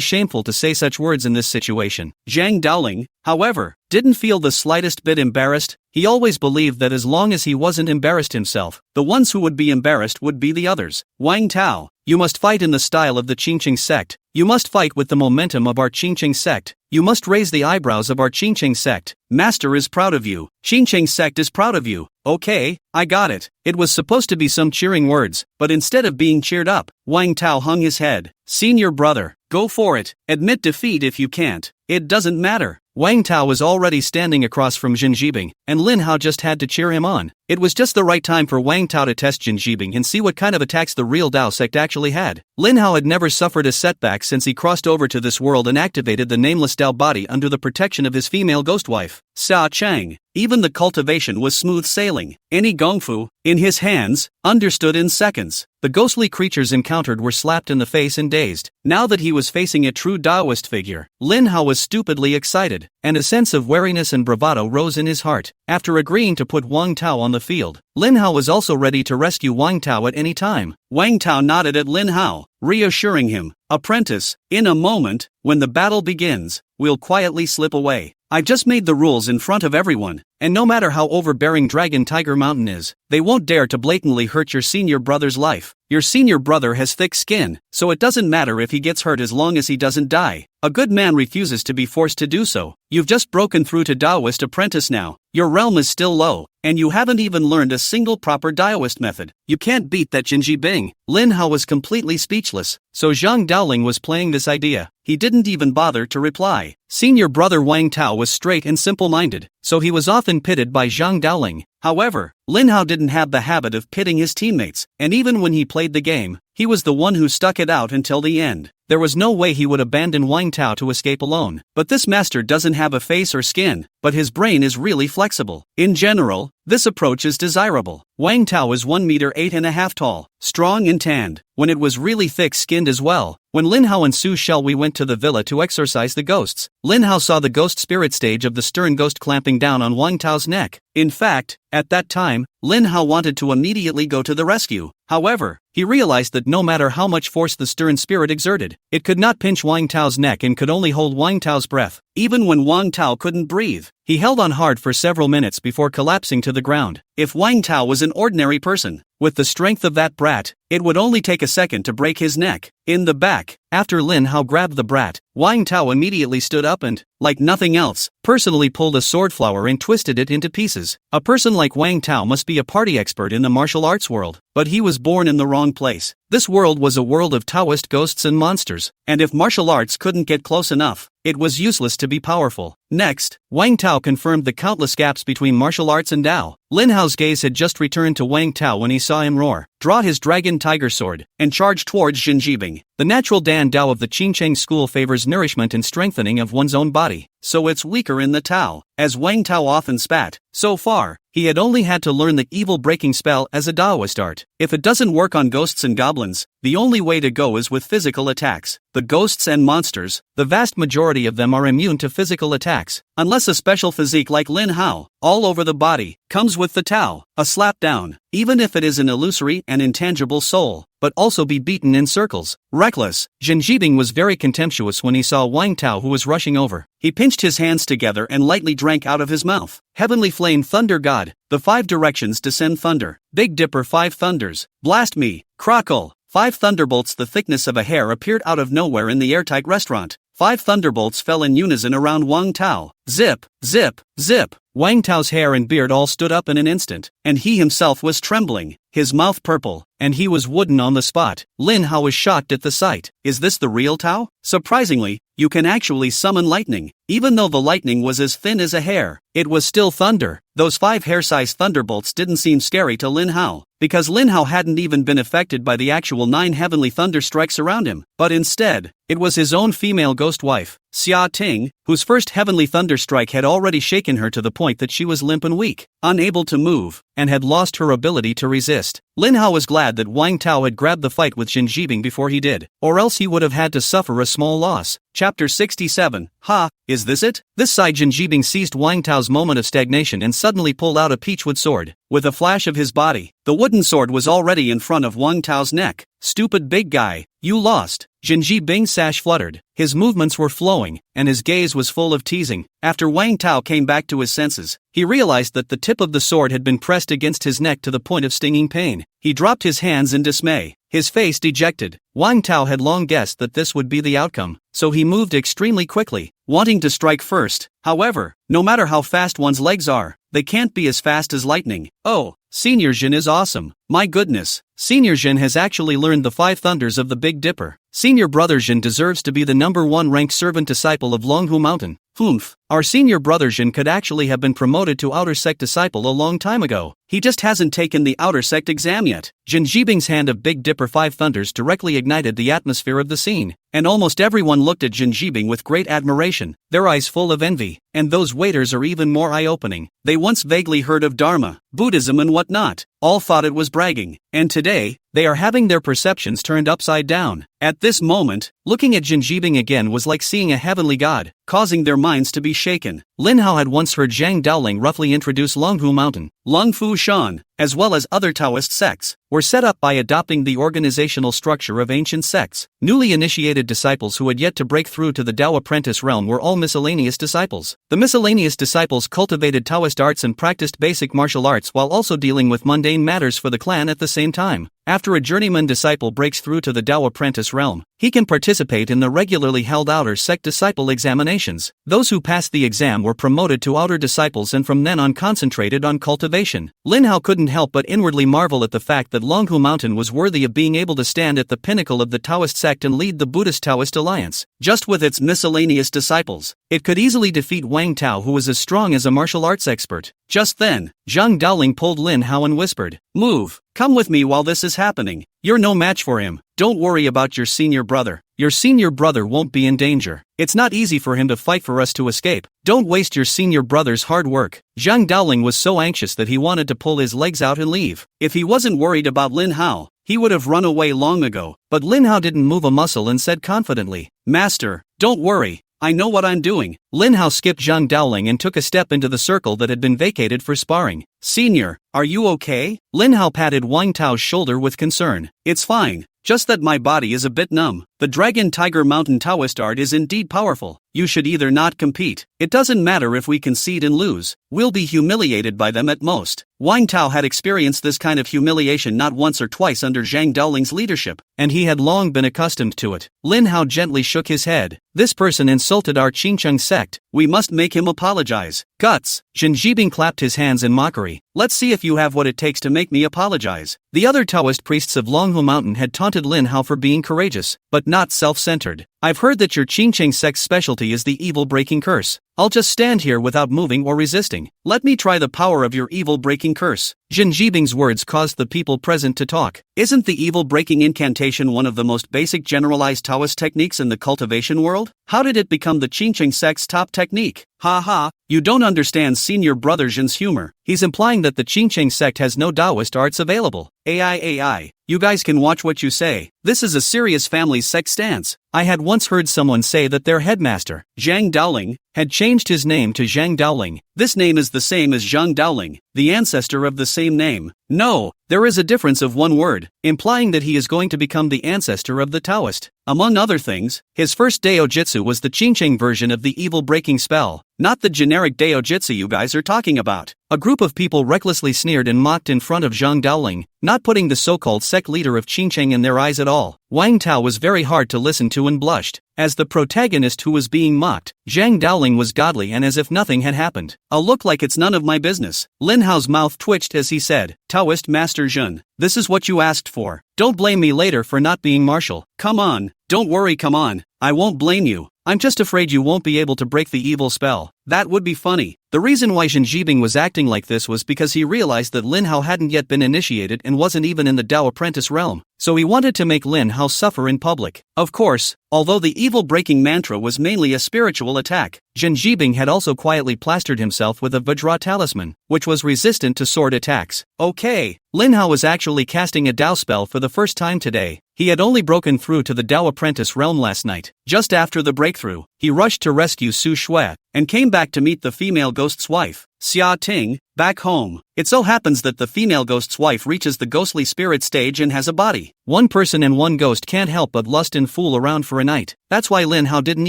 Speaker 1: shameful to say such words in this situation. Zhang Daoling, however, didn't feel the slightest bit embarrassed. He always believed that as long as he wasn't embarrassed himself, the ones who would be embarrassed would be the others. Wang Tao, you must fight in the style of the Qingqing sect. You must fight with the momentum of our Qingqing sect. You must raise the eyebrows of our Qingqing sect. Master is proud of you. Qingqing sect is proud of you. Okay, I got it. It was supposed to be some cheering words, but instead of being cheered up, Wang Tao hung his head. Senior brother, go for it. Admit defeat if you can't. It doesn't matter. Wang Tao was already standing across from Jin Jibing, and Lin Hao just had to cheer him on. It was just the right time for Wang Tao to test Jin Jibing and see what kind of attacks the real Dao sect actually had. Lin Hao had never suffered a setback since he crossed over to this world and activated the nameless Dao body under the protection of his female ghost wife, Sa Chang. Even the cultivation was smooth sailing. Any gongfu, in his hands, understood in seconds. The ghostly creatures encountered were slapped in the face and dazed. Now that he was facing a true Taoist figure, Lin Hao was stupidly excited, and a sense of wariness and bravado rose in his heart. After agreeing to put Wang Tao on the field, Lin Hao was also ready to rescue Wang Tao at any time. Wang Tao nodded at Lin Hao, reassuring him, "Apprentice, in a moment, when the battle begins, we'll quietly slip away. I've just made the rules in front of everyone, and no matter how overbearing Dragon Tiger Mountain is, they won't dare to blatantly hurt your senior brother's life. Your senior brother has thick skin, so it doesn't matter if he gets hurt as long as he doesn't die. A good man refuses to be forced to do so. You've just broken through to Taoist apprentice now. Your realm is still low, and you haven't even learned a single proper Taoist method. You can't beat that Jin Jibing." Lin Hao was completely speechless, so Zhang Daoling was playing this idea. He didn't even bother to reply. Senior brother Wang Tao was straight and simple-minded, so he was often pitted by Zhang Daoling. However, Lin Hao didn't have the habit of pitting his teammates, and even when he played the game, he was the one who stuck it out until the end. There was no way he would abandon Wang Tao to escape alone. But this master doesn't have a face or skin, but his brain is really flexible. In general, this approach is desirable. Wang Tao is 1 meter 8.5 tall, strong and tanned, when it was really thick-skinned as well. When Lin Hao and Su Shelwi went to the villa to exorcise the ghosts, Lin Hao saw the ghost spirit stage of the stern ghost clamping down on Wang Tao's neck. In fact, at that time, Lin Hao wanted to immediately go to the rescue. However, he realized that no matter how much force the stern spirit exerted, it could not pinch Wang Tao's neck and could only hold Wang Tao's breath. Even when Wang Tao couldn't breathe, he held on hard for several minutes before collapsing to the ground. If Wang Tao was an ordinary person, with the strength of that brat, it would only take a second to break his neck. In the back, after Lin Hao grabbed the brat, Wang Tao immediately stood up and, like nothing else, personally pulled a sword flower and twisted it into pieces. A person like Wang Tao must be a party expert in the martial arts world, but he was born in the wrong place. This world was a world of Taoist ghosts and monsters, and if martial arts couldn't get close enough, it was useless to be powerful. Next, Wang Tao confirmed the countless gaps between martial arts and Dao. Lin Hao's gaze had just returned to Wang Tao when he saw him roar, draw his dragon tiger sword, and charge towards Jin Jibing. The natural Dan Dao of the Qingcheng school favors nourishment and strengthening of one's own body, so it's weaker in the Tao. As Wang Tao often spat, so far, he had only had to learn the evil-breaking spell as a Daoist art. If it doesn't work on ghosts and goblins, the only way to go is with physical attacks. The ghosts and monsters, the vast majority of them are immune to physical attacks, unless a special physique like Lin Hao, all over the body, comes with the Tao, a slap down, even if it is an illusory and intangible soul, but also be beaten in circles. Reckless, Jin Jibing was very contemptuous when he saw Wang Tao who was rushing over. He pinched his hands together and lightly drank out of his mouth. Heavenly Flame Thunder God, the 5 directions descend thunder. Big Dipper 5 thunders, blast me, crackle. 5 thunderbolts the thickness of a hair appeared out of nowhere in the airtight restaurant. 5 thunderbolts fell in unison around Wang Tao. Zip, zip, zip. Wang Tao's hair and beard all stood up in an instant, and he himself was trembling, his mouth purple, and he was wooden on the spot. Lin Hao was shocked at the sight. Is this the real Tao? Surprisingly, you can actually summon lightning. Even though the lightning was as thin as a hair, it was still thunder. Those 5 hair-sized thunderbolts didn't seem scary to Lin Hao, because Lin Hao hadn't even been affected by the actual 9 heavenly thunder strikes around him, but instead, it was his own female ghost wife, Xia Ting, whose first heavenly thunder strike had already shaken her to the point that she was limp and weak, unable to move, and had lost her ability to resist. Lin Hao was glad that Wang Tao had grabbed the fight with Jin Jibing before he did, or else he would have had to suffer a small loss. Chapter 67. Ha, is this it? This side Jin Jibing seized Wang Tao's moment of stagnation and suddenly pulled out a peachwood sword. With a flash of his body, the wooden sword was already in front of Wang Tao's neck. Stupid big guy, you lost. Jin Jibing's sash fluttered, his movements were flowing, and his gaze was full of teasing. After Wang Tao came back to his senses, he realized that the tip of the sword had been pressed against his neck to the point of stinging pain. He dropped his hands in dismay, his face dejected. Wang Tao had long guessed that this would be the outcome, so he moved extremely quickly, wanting to strike first. However, no matter how fast one's legs are, they can't be as fast as lightning. Oh, Senior Jin is awesome. My goodness, Senior Jin has actually learned the 5 thunders of the Big Dipper. Senior Brother Jin deserves to be the #1 ranked servant disciple of Longhu Mountain. Humph, our senior brother Jin could actually have been promoted to Outer Sect disciple a long time ago. He just hasn't taken the Outer Sect exam yet. Jin Jibing's hand of Big Dipper 5 thunders directly ignited the atmosphere of the scene, and almost everyone looked at Jin Jibing with great admiration, their eyes full of envy. And those waiters are even more eye-opening. They once vaguely heard of Dharma, Buddhism and whatnot, all thought it was bragging, and today, they are having their perceptions turned upside down. At this moment, looking at Jin Jibing again was like seeing a heavenly god, causing their minds to be shaken. Lin Hao had once heard Zhang Daoling roughly introduce Longhu Mountain. Longfu Shan, as well as other Taoist sects, were set up by adopting the organizational structure of ancient sects. Newly initiated disciples who had yet to break through to the Dao apprentice realm were all miscellaneous disciples. The miscellaneous disciples cultivated Taoist arts and practiced basic martial arts while also dealing with mundane matters for the clan at the same time. After a journeyman disciple breaks through to the Dao apprentice realm, he can participate in the regularly held Outer Sect disciple examinations. Those who passed the exam were promoted to Outer disciples and from then on concentrated on cultivation. Lin Hao couldn't help but inwardly marvel at the fact that Longhu Mountain was worthy of being able to stand at the pinnacle of the Taoist sect and lead the Buddhist-Taoist alliance. Just with its miscellaneous disciples, it could easily defeat Wang Tao, who was as strong as a martial arts expert. Just then, Zhang Daoling pulled Lin Hao and whispered, "Move, come with me while this is happening. You're no match for him. Don't worry about your senior brother. Your senior brother won't be in danger. It's not easy for him to fight for us to escape. Don't waste your senior brother's hard work." Zhang Daoling was so anxious that he wanted to pull his legs out and leave. If he wasn't worried about Lin Hao, he would have run away long ago. But Lin Hao didn't move a muscle and said confidently, "Master, don't worry. I know what I'm doing." Lin Hao skipped Zhang Daoling and took a step into the circle that had been vacated for sparring. "Senior, are you okay?" Lin Hao patted Wang Tao's shoulder with concern. "It's fine, just that my body is a bit numb. The Dragon Tiger Mountain Taoist art is indeed powerful. You should either not compete. It doesn't matter if we concede and lose. We'll be humiliated by them at most." Wang Tao had experienced this kind of humiliation not once or twice under Zhang Daoling's leadership, and he had long been accustomed to it. Lin Hao gently shook his head. "This person insulted our Qingcheng sect. We must make him apologize." "Guts!" Jin Jibing clapped his hands in mockery. "Let's see if you have what it takes to make me apologize." The other Taoist priests of Longhu Mountain had taunted Lin Hao for being courageous, but not self-centered. I've heard that your Qingqing sect's specialty is the evil-breaking curse. I'll just stand here without moving or resisting. Let me try the power of your evil-breaking curse. Jin Jibing's words caused the people present to talk. Isn't the evil-breaking incantation one of the most basic generalized Taoist techniques in the cultivation world? How did it become the Qingqing sect's top technique? Ha ha, you don't understand senior brother Jin's humor. He's implying that the Qingqing sect has no Taoist arts available. AI, you guys can watch what you say. This is a serious family sect stance. I had once heard someone say that their headmaster, Zhang Daoling, had changed his name to Zhang Daoling. This name is the same as Zhang Daoling, the ancestor of the same name. No, there is a difference of one word, implying that he is going to become the ancestor of the Taoist. Among other things, his first Dao Jitsu was the Qingqing version of the evil-breaking spell, not the generic Dao Jitsu you guys are talking about. A group of people recklessly sneered and mocked in front of Zhang Daoling, not putting the so-called sect leader of Qingqing in their eyes at all. Wang Tao was very hard to listen to and blushed. As the protagonist who was being mocked, Zhang Daoling was godly and as if nothing had happened. I'll look like it's none of my business. Lin Hao's mouth twitched as he said, Taoist Master Jun, this is what you asked for. Don't blame me later for not being martial. Come on, don't worry, come on. I won't blame you. I'm just afraid you won't be able to break the evil spell. That would be funny. The reason why Jin Jibing was acting like this was because he realized that Lin Hao hadn't yet been initiated and wasn't even in the Dao apprentice realm, so he wanted to make Lin Hao suffer in public. Of course, although the evil-breaking mantra was mainly a spiritual attack, Jin Jibing had also quietly plastered himself with a Vajra talisman, which was resistant to sword attacks. Okay, Lin Hao was actually casting a Dao spell for the first time today. He had only broken through to the Dao apprentice realm last night. Just after the breakthrough, he rushed to rescue Su Shui, and came back to meet the female ghost's wife, Xia Ting, back home. It so happens that the female ghost's wife reaches the ghostly spirit stage and has a body. One person and one ghost can't help but lust and fool around for a night. That's why Lin Hao didn't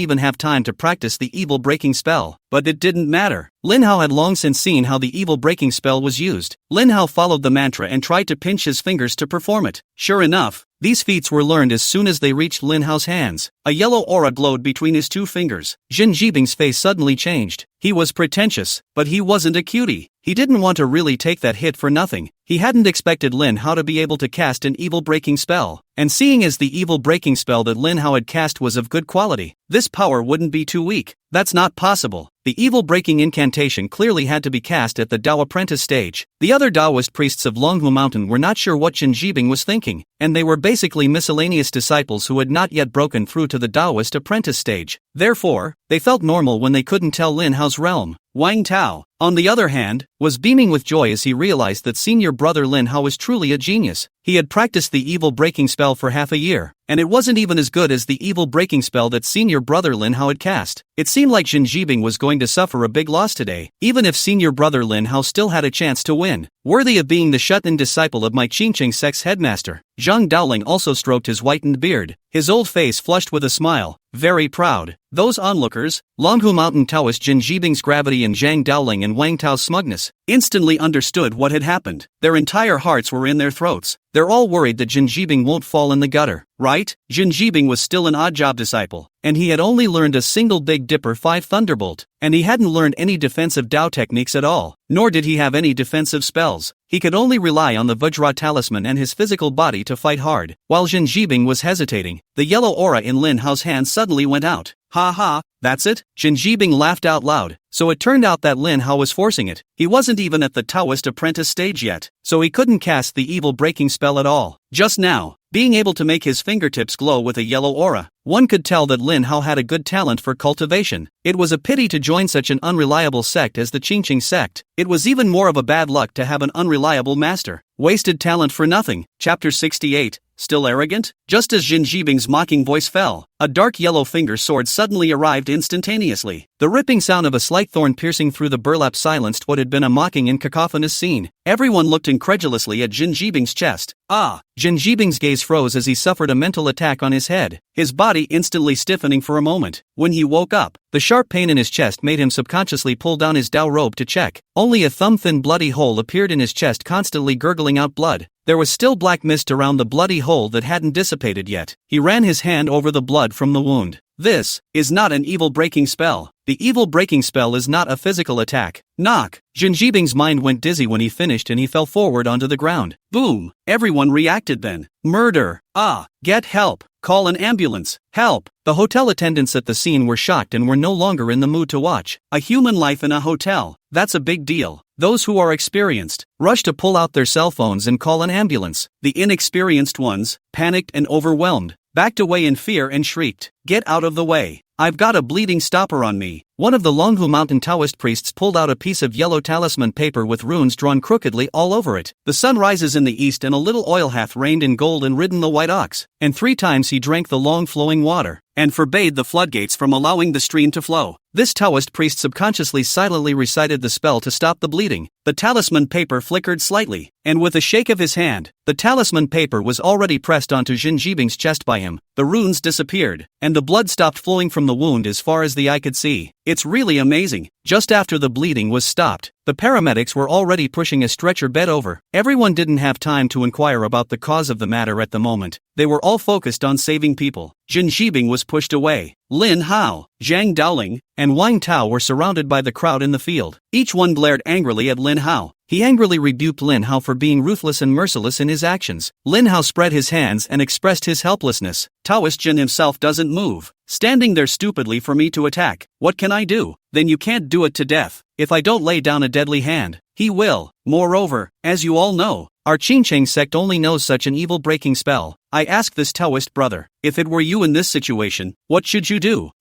Speaker 1: even have time to practice the evil-breaking spell. But it didn't matter. Lin Hao had long since seen how the evil-breaking spell was used. Lin Hao followed the mantra and tried to pinch his fingers to perform it. Sure enough, these feats were learned as soon as they reached Lin Hao's hands. A yellow aura glowed between his two fingers. Jin Jibing's face suddenly changed. He was pretentious, but he wasn't a cutie. He didn't want to really take that hit for nothing. He hadn't expected Lin Hao to be able to cast an evil-breaking spell, and seeing as the evil-breaking spell that Lin Hao had cast was of good quality, this power wouldn't be too weak. That's not possible. The evil-breaking incantation clearly had to be cast at the Dao apprentice stage. The other Daoist priests of Longhu Mountain were not sure what Jin Jibing was thinking, and they were basically miscellaneous disciples who had not yet broken through to the Daoist apprentice stage. Therefore, they felt normal when they couldn't tell Lin Hao's realm. Wang Tao, on the other hand, was beaming with joy as he realized that senior brother Lin Hao was truly a genius. He had practiced the evil-breaking spell for half a year, and it wasn't even as good as the evil-breaking spell that senior brother Lin Hao had cast. It seemed like Jin Jibing was going to suffer a big loss today, even if senior brother Lin Hao still had a chance to win. Worthy of being the shut-in disciple of my Qingqing sect's headmaster, Zhang Daoling also stroked his whitened beard, his old face flushed with a smile, very proud. Those onlookers, Longhu Mountain Taoist Jin Jibing's gravity and Zhang Daoling and Wang Tao's smugness, instantly understood what had happened. Their entire hearts were in their throats. They're all worried that Jin Jibing won't fall in the gutter, right? Jin Jibing was still an odd job disciple, and he had only learned a single Big Dipper 5 Thunderbolt, and he hadn't learned any defensive Dao techniques at all, nor did he have any defensive spells. He could only rely on the Vajra talisman and his physical body to fight hard. While Jin Jibing was hesitating, the yellow aura in Lin Hao's hand suddenly went out. Ha ha, that's it? Jin Jibing laughed out loud. So it turned out that Lin Hao was forcing it. He wasn't even at the Taoist apprentice stage yet, so he couldn't cast the evil-breaking spell at all. Just now, being able to make his fingertips glow with a yellow aura, one could tell that Lin Hao had a good talent for cultivation. It was a pity to join such an unreliable sect as the Qingqing sect. It was even more of a bad luck to have an unreliable master. Wasted talent for nothing. Chapter 68. Still arrogant? Just as Jin Jibing's mocking voice fell, a dark yellow finger sword suddenly arrived instantaneously. The ripping sound of a slight thorn piercing through the burlap silenced what had been a mocking and cacophonous scene. Everyone looked incredulously at Jin Jibing's chest. Jin Jibing's gaze froze as he suffered a mental attack on his head, his body instantly stiffening for a moment. When he woke up, the sharp pain in his chest made him subconsciously pull down his Dao robe to check. Only a thumb-thin bloody hole appeared in his chest, constantly gurgling out blood. There was still black mist around the bloody hole that hadn't dissipated yet. He ran his hand over the blood from the wound. This is not an evil-breaking spell. The evil-breaking spell is not a physical attack. Knock! Jin Jibing's mind went dizzy when he finished and he fell forward onto the ground. Boom! Everyone reacted then. Murder! Get help! Call an ambulance. Help! The hotel attendants at the scene were shocked and were no longer in the mood to watch a human life in a hotel. That's a big deal. Those who are experienced rush to pull out their cell phones and call an ambulance. The inexperienced ones, panicked and overwhelmed, backed away in fear and shrieked, "Get out of the way! I've got a bleeding stopper on me." One of the Longhu Mountain Taoist priests pulled out a piece of yellow talisman paper with runes drawn crookedly all over it. The sun rises in the east and a little oil hath rained in gold and ridden the white ox, and 3 times he drank the long flowing water, and forbade the floodgates from allowing the stream to flow. This Taoist priest subconsciously silently recited the spell to stop the bleeding. The talisman paper flickered slightly, and with a shake of his hand, the talisman paper was already pressed onto Jin Jibing's chest by him. The runes disappeared, and the blood stopped flowing from the wound as far as the eye could see. It's really amazing. Just after the bleeding was stopped, the paramedics were already pushing a stretcher bed over. Everyone didn't have time to inquire about the cause of the matter at the moment. They were all focused on saving people. Jin Jibing was pushed away. Lin Hao, Zhang Daoling, and Wang Tao were surrounded by the crowd in the field. Each one glared angrily at Lin Hao. He angrily rebuked Lin Hao for being ruthless and merciless in his actions. Lin Hao spread his hands and expressed his helplessness. Taoist Jin himself doesn't move, standing there stupidly for me to attack. What can I do? Then you can't do it to death. If I don't lay down a deadly hand, he will. Moreover, as you all know, our Qingcheng sect only knows such an evil-breaking spell. I ask this Taoist brother, if it were you in this situation, what should you do?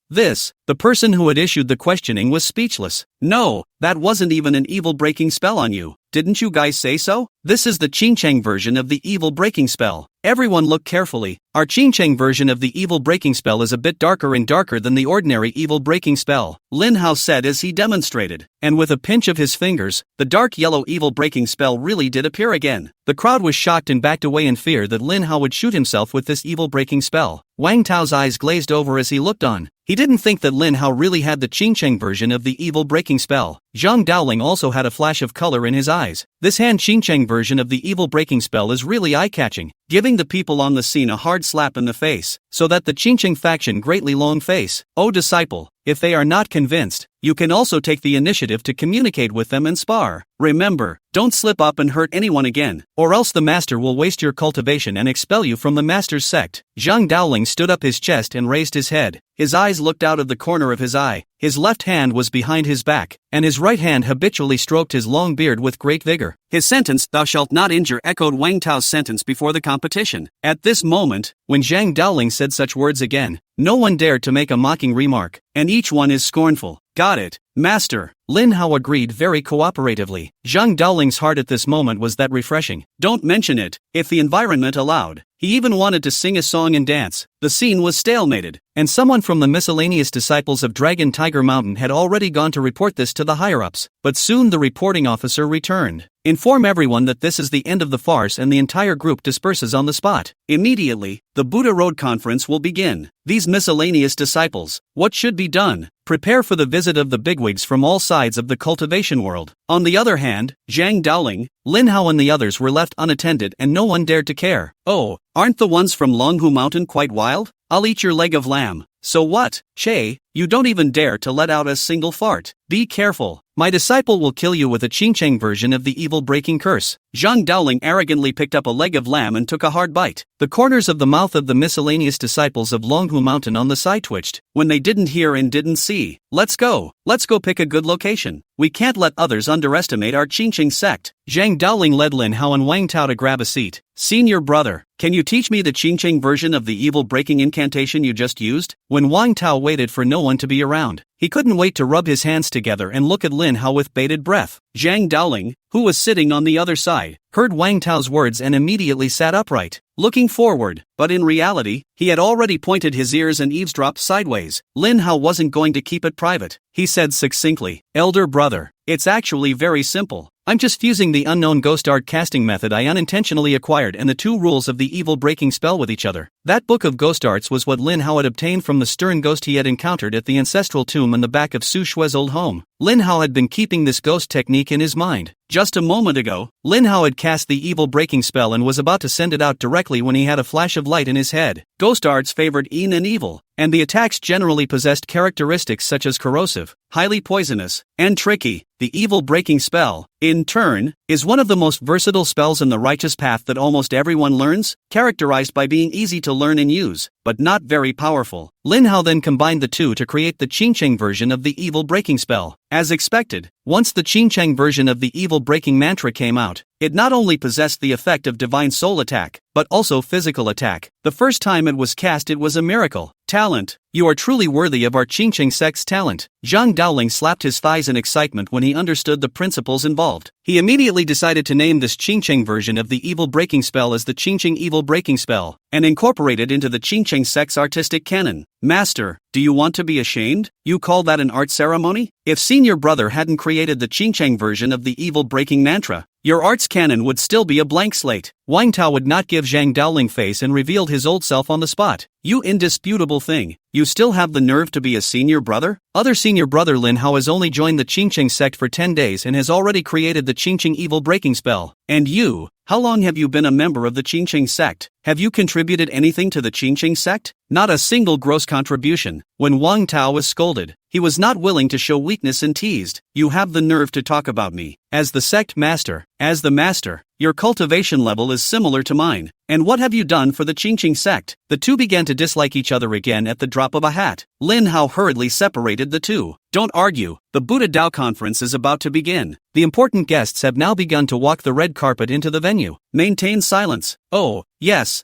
Speaker 1: The person who had issued the questioning was speechless. No, that wasn't even an evil-breaking spell on you. Didn't you guys say so? This is the Qingcheng version of the evil-breaking spell. Everyone look carefully. Our Qingcheng version of the evil-breaking spell is a bit darker and darker than the ordinary evil-breaking spell, Lin Hao said as he demonstrated. And with a pinch of his fingers, the dark yellow evil-breaking spell really did appear again. The crowd was shocked and backed away in fear that Lin Hao would shoot himself with this evil-breaking spell. Wang Tao's eyes glazed over as he looked on. He didn't think that Lin Hao really had the Qingcheng version of the evil-breaking spell. Zhang Daoling also had a flash of color in his eyes. This Han Qingcheng version of the evil-breaking spell is really eye-catching, giving the people on the scene a hard slap in the face, so that the Qingcheng faction greatly long face. O disciple, if they are not convinced, you can also take the initiative to communicate with them and spar. Remember, don't slip up and hurt anyone again, or else the master will waste your cultivation and expel you from the master's sect. Zhang Daoling stood up his chest and raised his head. His eyes looked out of the corner of his eye. His left hand was behind his back, and his right hand habitually stroked his long beard with great vigor. His sentence, "Thou shalt not injure," echoed Wang Tao's sentence before the competition. At this moment, when Zhang Daoling said such words again, no one dared to make a mocking remark, and each one is scornful. Got it, master. Lin Hao agreed very cooperatively. Zhang Daoling's heart at this moment was that refreshing. Don't mention it, if the environment allowed. He even wanted to sing a song and dance. The scene was stalemated, and someone from the miscellaneous disciples of Dragon Tiger Mountain had already gone to report this to the higher-ups. But soon the reporting officer returned. Inform everyone that this is the end of the farce, and the entire group disperses on the spot. Immediately, the Buddha Road Conference will begin. These miscellaneous disciples, what should be done? Prepare for the visit of the bigwigs from all sides of the cultivation world. On the other hand, Zhang Daoling, Lin Hao and the others were left unattended and no one dared to care. Oh, aren't the ones from Longhu Mountain quite wild? I'll eat your leg of lamb. So what? Che, you don't even dare to let out a single fart. Be careful. My disciple will kill you with a Qingcheng version of the evil-breaking curse. Zhang Daoling arrogantly picked up a leg of lamb and took a hard bite. The corners of the mouth of the miscellaneous disciples of Longhu Mountain on the side twitched, when they didn't hear and didn't see. Let's go pick a good location. We can't let others underestimate our Qingcheng sect. Zhang Daoling led Lin Hao and Wang Tao to grab a seat. Senior brother, can you teach me the Qingcheng version of the evil-breaking incantation you just used? When Wang Tao waited for no one to be around, he couldn't wait to rub his hands together and look at Lin Hao with bated breath. Zhang Daoling, who was sitting on the other side, heard Wang Tao's words and immediately sat upright, looking forward, but in reality, he had already pointed his ears and eavesdropped sideways. Lin Hao wasn't going to keep it private. He said succinctly, "Elder brother, it's actually very simple. I'm just fusing the unknown ghost art casting method I unintentionally acquired and the 2 rules of the evil-breaking spell with each other." That book of ghost arts was what Lin Hao had obtained from the stern ghost he had encountered at the ancestral tomb in the back of Su Shue's old home. Lin Hao had been keeping this ghost technique in his mind. Just a moment ago, Lin Hao had cast the evil-breaking spell and was about to send it out directly when he had a flash of light in his head. Ghost arts favored yin and evil, and the attacks generally possessed characteristics such as corrosive, highly poisonous, and tricky. The evil-breaking spell, in turn, is one of the most versatile spells in the righteous path that almost everyone learns, characterized by being easy to learn and use, but not very powerful. Lin Hao then combined the two to create the Qingcheng version of the evil breaking spell. As expected, once the Qingcheng version of the evil breaking mantra came out, it not only possessed the effect of divine soul attack, but also physical attack. The first time it was cast, it was a miracle. Talent. You are truly worthy of our Qingcheng sect's talent. Zhang Daoling slapped his thighs in excitement when he understood the principles involved. He immediately decided to name this Qingcheng version of the evil breaking spell as the Qingcheng evil breaking spell, and incorporate it into the Qingcheng sect's artistic canon. Master, do you want to be ashamed? You call that an art ceremony? If senior brother hadn't created the Qingcheng version of the evil breaking mantra, your arts canon would still be a blank slate. Wang Tao would not give Zhang Daoling face and revealed his old self on the spot. You indisputable thing, you still have the nerve to be a senior brother? Other senior brother Lin Hao has only joined the Qingcheng sect for 10 days and has already created the Qingcheng evil breaking spell. And you, how long have you been a member of the Qingcheng sect? Have you contributed anything to the Qingcheng sect? Not a single gross contribution. When Wang Tao was scolded, he was not willing to show weakness and teased. You have the nerve to talk about me. As the sect master, as the master, your cultivation level is similar to mine. And what have you done for the Qingcheng sect? The two began to dislike each other again at the drop of a hat. Lin Hao hurriedly separated the two. Don't argue, the Buddha Dao conference is about to begin. The important guests have now begun to walk the red carpet into the venue. Maintain silence. Oh, yes,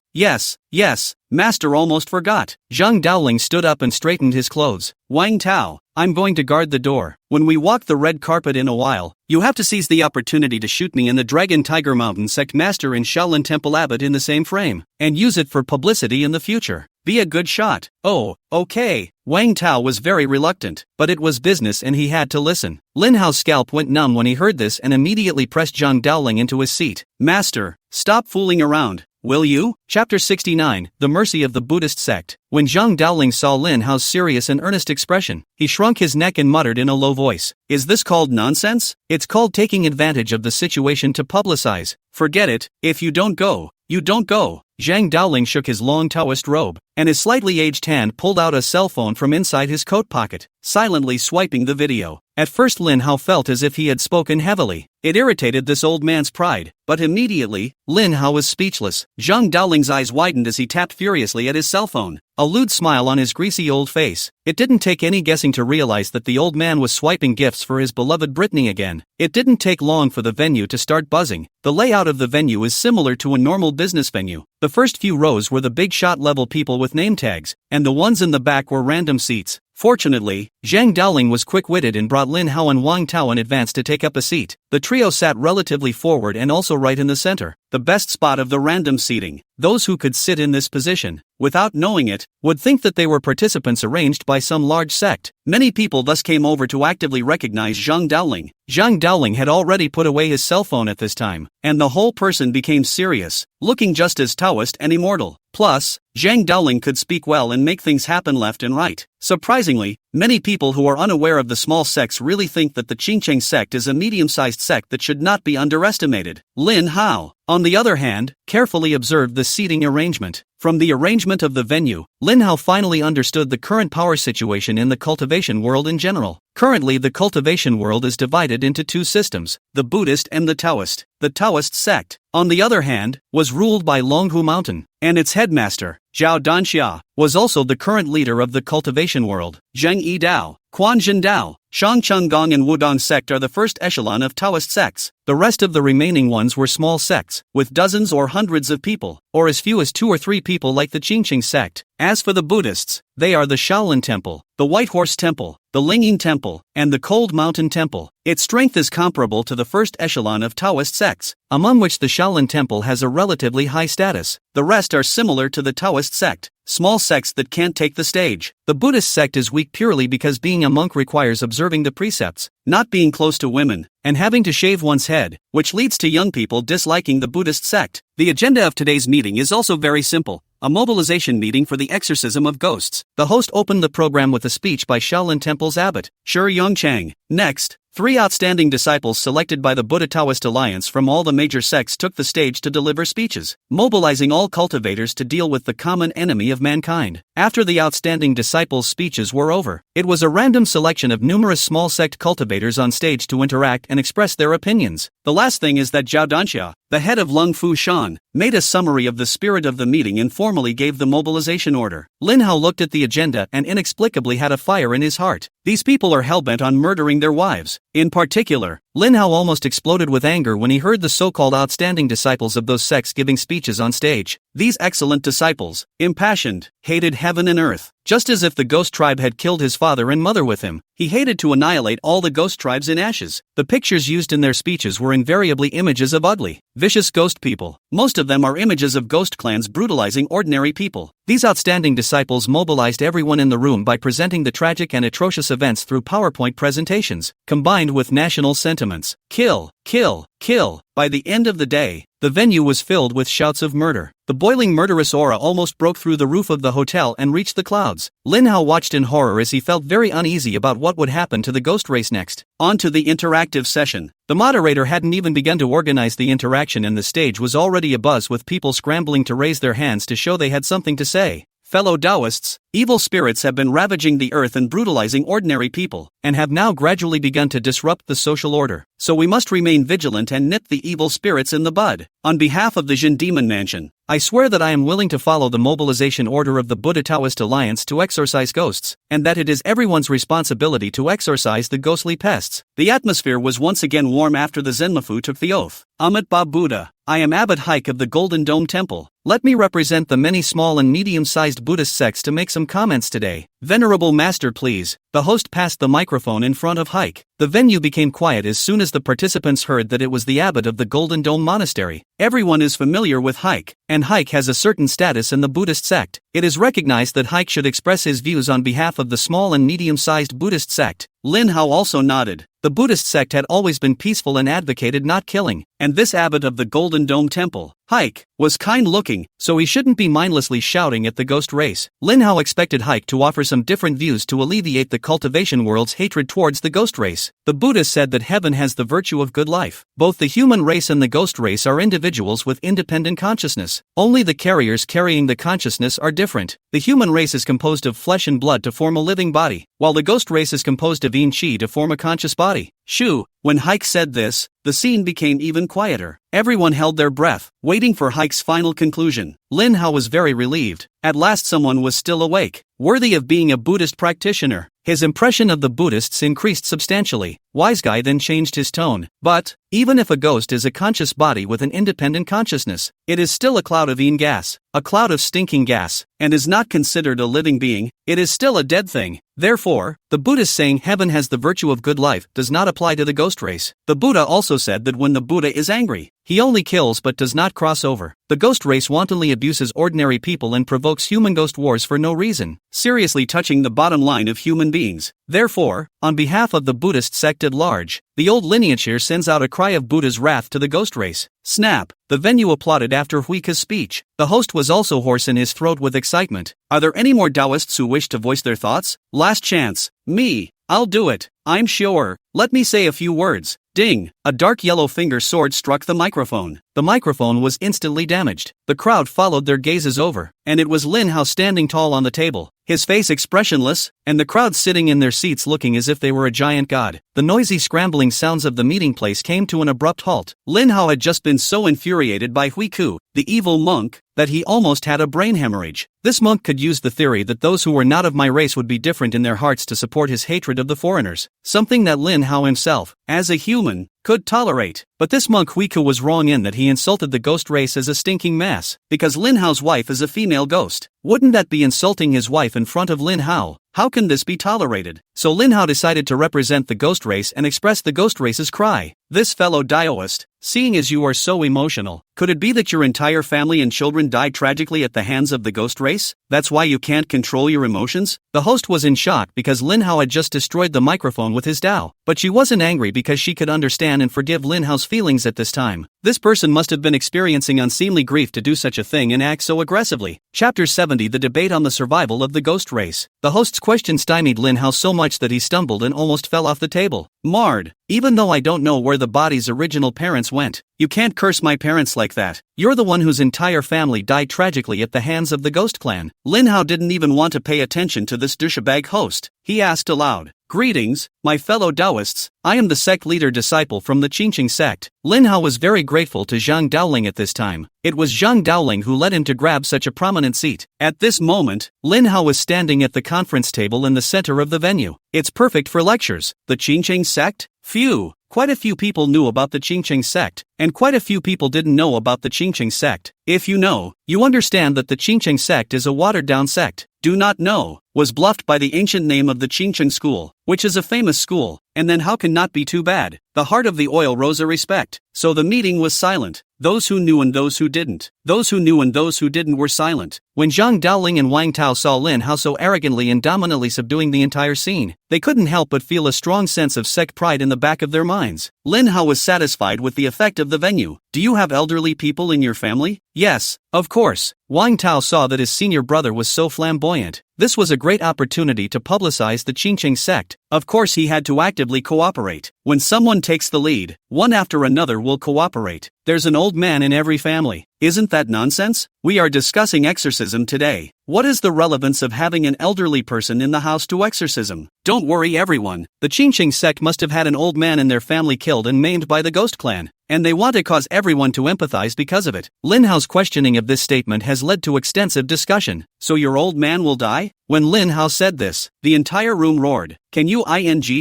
Speaker 1: Master almost forgot. Zhang Daoling stood up and straightened his clothes. Wang Tao, I'm going to guard the door. When we walk the red carpet in a while, you have to seize the opportunity to shoot me and the Dragon Tiger Mountain sect master in Shaolin Temple Abbot in the same frame, and use it for publicity in the future. Be a good shot. Oh, okay. Wang Tao was very reluctant, but it was business and he had to listen. Lin Hao's scalp went numb when he heard this and immediately pressed Zhang Daoling into his seat. Master, stop fooling around. Will you? Chapter 69, The Mercy of the Buddhist Sect. When Zhang Daoling saw Lin Hao's serious and earnest expression, he shrunk his neck and muttered in a low voice. Is this called nonsense? It's called taking advantage of the situation to publicize. Forget it, if you don't go, you don't go. Zhang Daoling shook his long Taoist robe, and his slightly aged hand pulled out a cell phone from inside his coat pocket, silently swiping the video. At first Lin Hao felt as if he had spoken heavily. It irritated this old man's pride, but immediately, Lin Hao was speechless. Zhang Daoling's eyes widened as he tapped furiously at his cell phone, a lewd smile on his greasy old face. It didn't take any guessing to realize that the old man was swiping gifts for his beloved Brittany again. It didn't take long for the venue to start buzzing. The layout of the venue is similar to a normal business venue. The first few rows were the big shot level people with name tags, and the ones in the back were random seats. Fortunately, Zhang Daoling was quick-witted and brought Lin Hao and Wang Tao in advance to take up a seat. The trio sat relatively forward and also right in the center, the best spot of the random seating. Those who could sit in this position, without knowing it, would think that they were participants arranged by some large sect. Many people thus came over to actively recognize Zhang Daoling. Zhang Daoling had already put away his cell phone at this time, and the whole person became serious, looking just as Taoist and immortal. Plus, Zhang Daoling could speak well and make things happen left and right. Surprisingly, many people who are unaware of the small sects really think that the Qingcheng sect is a medium-sized sect that should not be underestimated. Lin Hao, on the other hand, carefully observed the seating arrangement. From the arrangement of the venue, Lin Hao finally understood the current power situation in the cultivation world in general. Currently, the cultivation world is divided into two systems, the Buddhist and the Taoist. The Taoist sect, on the other hand, was ruled by Longhu Mountain, and its headmaster, Zhao Danxia, was also the current leader of the cultivation world. Zheng Yi Dao, Quanzhen Dao, Shangcheng Gong and Wudong sect are the first echelon of Taoist sects. The rest of the remaining ones were small sects, with dozens or hundreds of people, or as few as 2 or 3 people like the Qingcheng sect. As for the Buddhists, they are the Shaolin Temple, the White Horse Temple, the Lingying Temple, and the Cold Mountain Temple. Its strength is comparable to the first echelon of Taoist sects, among which the Shaolin Temple has a relatively high status. The rest are similar to the Taoist sect, small sects that can't take the stage. The Buddhist sect is weak purely because being a monk requires observing the precepts, not being close to women, and having to shave one's head, which leads to young people disliking the Buddhist sect. The agenda of today's meeting is also very simple. A mobilization meeting for the exorcism of ghosts. The host opened the program with a speech by Shaolin Temple's abbot, Shi Yongchang. Next, 3 outstanding disciples selected by the Buddha Taoist Alliance from all the major sects took the stage to deliver speeches, mobilizing all cultivators to deal with the common enemy of mankind. After the outstanding disciples' speeches were over, it was a random selection of numerous small sect cultivators on stage to interact and express their opinions. The last thing is that Zhao Danxia, the head of Lung Fu Shan, made a summary of the spirit of the meeting and formally gave the mobilization order. Lin Hao looked at the agenda and inexplicably had a fire in his heart. These people are hellbent on murdering their wives. In particular, Lin Hao almost exploded with anger when he heard the so-called outstanding disciples of those sects giving speeches on stage. These excellent disciples, impassioned, hated heaven and earth. Just as if the ghost tribe had killed his father and mother with him, he hated to annihilate all the ghost tribes in ashes. The pictures used in their speeches were invariably images of ugly, vicious ghost people. Most of them are images of ghost clans brutalizing ordinary people. These outstanding disciples mobilized everyone in the room by presenting the tragic and atrocious events through PowerPoint presentations, combined with national sentiments. Kill, kill, kill. By the end of the day, the venue was filled with shouts of murder. The boiling murderous aura almost broke through the roof of the hotel and reached the clouds. Lin Hao watched in horror as he felt very uneasy about what would happen to the ghost race next. On to the interactive session. The moderator hadn't even begun to organize the interaction and the stage was already abuzz with people scrambling to raise their hands to show they had something to say. Fellow Taoists, evil spirits have been ravaging the earth and brutalizing ordinary people, and have now gradually begun to disrupt the social order. So we must remain vigilant and nip the evil spirits in the bud. On behalf of the Jin Demon Mansion, I swear that I am willing to follow the mobilization order of the Buddha Taoist Alliance to exorcise ghosts, and that it is everyone's responsibility to exorcise the ghostly pests. The atmosphere was once again warm after the Zenmafu took the oath. Amit Ba Buddha, I am Abbot Haik of the Golden Dome Temple. Let me represent the many small and medium-sized Buddhist sects to make some comments today. Venerable Master, please. The host passed the microphone in front of Haik. The venue became quiet as soon as the participants heard that it was the abbot of the Golden Dome Monastery. Everyone is familiar with Haik, and Haik has a certain status in the Buddhist sect. It is recognized that Haik should express his views on behalf of the small and medium-sized Buddhist sect. Lin Hao also nodded. The Buddhist sect had always been peaceful and advocated not killing, and this abbot of the Golden Dome Temple, Haik, was kind-looking, so he shouldn't be mindlessly shouting at the ghost race. Lin Hao expected Haik to offer some different views to alleviate the cultivation world's hatred towards the ghost race. The Buddha said that heaven has the virtue of good life. Both the human race and the ghost race are individuals with independent consciousness. Only the carriers carrying the consciousness are different. The human race is composed of flesh and blood to form a living body, while the ghost race is composed of yin qi to form a conscious body. Shu, when Haik said this, the scene became even quieter. Everyone held their breath, waiting for Haik's final conclusion. Lin Hao was very relieved. At last someone was still awake, worthy of being a Buddhist practitioner. His impression of the Buddhists increased substantially. Wise Guy then changed his tone. But, even if a ghost is a conscious body with an independent consciousness, it is still a cloud of yin gas, a cloud of stinking gas, and is not considered a living being. It is still a dead thing. Therefore, the Buddhist saying heaven has the virtue of good life does not apply to the ghost race. The Buddha also said that when the Buddha is angry, he only kills but does not cross over. The ghost race wantonly abuses ordinary people and provokes human ghost wars for no reason, seriously touching the bottom line of human beings. Therefore, on behalf of the Buddhist sect at large, the old lineage here sends out a cry of Buddha's wrath to the ghost race. Snap! The venue applauded after Huika's speech. The host was also hoarse in his throat with excitement. Are there any more Taoists who wish to voice their thoughts? Last chance. Me. I'll do it. I'm sure. Let me say a few words. Ding! A dark yellow finger sword struck the microphone. The microphone was instantly damaged. The crowd followed their gazes over, and it was Lin Hao standing tall on the table, his face expressionless, and the crowd sitting in their seats looking as if they were a giant god. The noisy scrambling sounds of the meeting place came to an abrupt halt. Lin Hao had just been so infuriated by Huiku, the evil monk, that he almost had a brain hemorrhage. This monk could use the theory that those who were not of my race would be different in their hearts to support his hatred of the foreigners, something that Lin Hao himself, as a human, could tolerate. But this monk Huiku was wrong in that he insulted the ghost race as a stinking mass, because Lin Hao's wife is a female ghost. Wouldn't that be insulting his wife in front of Lin Hao? How can this be tolerated? So Lin Hao decided to represent the ghost race and express the ghost race's cry. This fellow Taoist, seeing as you are so emotional, could it be that your entire family and children died tragically at the hands of the ghost race? That's why you can't control your emotions? The host was in shock because Lin Hao had just destroyed the microphone with his Tao. But she wasn't angry because she could understand and forgive Lin Hao's feelings at this time. This person must have been experiencing unseemly grief to do such a thing and act so aggressively. Chapter 70: The Debate on the Survival of the Ghost Race. The host's question stymied Lin Hao so much that he stumbled and almost fell off the table. Marred. Even though I don't know where the body's original parents went, you can't curse my parents like that. You're the one whose entire family died tragically at the hands of the Ghost Clan. Lin Hao didn't even want to pay attention to this douchebag host. He asked aloud, "Greetings, my fellow Taoists. I am the sect leader disciple from the Qingqing sect." Lin Hao was very grateful to Zhang Daoling at this time. It was Zhang Daoling who led him to grab such a prominent seat. At this moment, Lin Hao was standing at the conference table in the center of the venue. It's perfect for lectures. The Qingqing sect? Phew. Quite a few people knew about the Qingqing sect, and quite a few people didn't know about the Qingqing sect. If you know, you understand that the Qingqing sect is a watered-down sect. Do not know, was bluffed by the ancient name of the Qingqing school, which is a famous school, and then how can not be too bad? The heart of the oil rose a respect, so the meeting was silent. Those who knew and those who didn't. Those who knew and those who didn't were silent. When Zhang Daoling and Wang Tao saw Lin Hao so arrogantly and dominantly subduing the entire scene, they couldn't help but feel a strong sense of sect pride in the back of their minds. Lin Hao was satisfied with the effect of the venue. Do you have elderly people in your family? Yes, of course. Wang Tao saw that his senior brother was so flamboyant. This was a great opportunity to publicize the Qingqing sect. Of course he had to actively cooperate. When someone takes the lead, one after another will cooperate. There's an old man in every family. Isn't that nonsense? We are discussing exorcism today. What is the relevance of having an elderly person in the house to exorcism? Don't worry everyone. The Qingqing sect must have had an old man in their family killed and maimed by the Ghost Clan, and they want to cause everyone to empathize because of it. Lin Hao's questioning of this statement has led to extensive discussion. So your old man will die? When Lin Hao said this, the entire room roared. Can you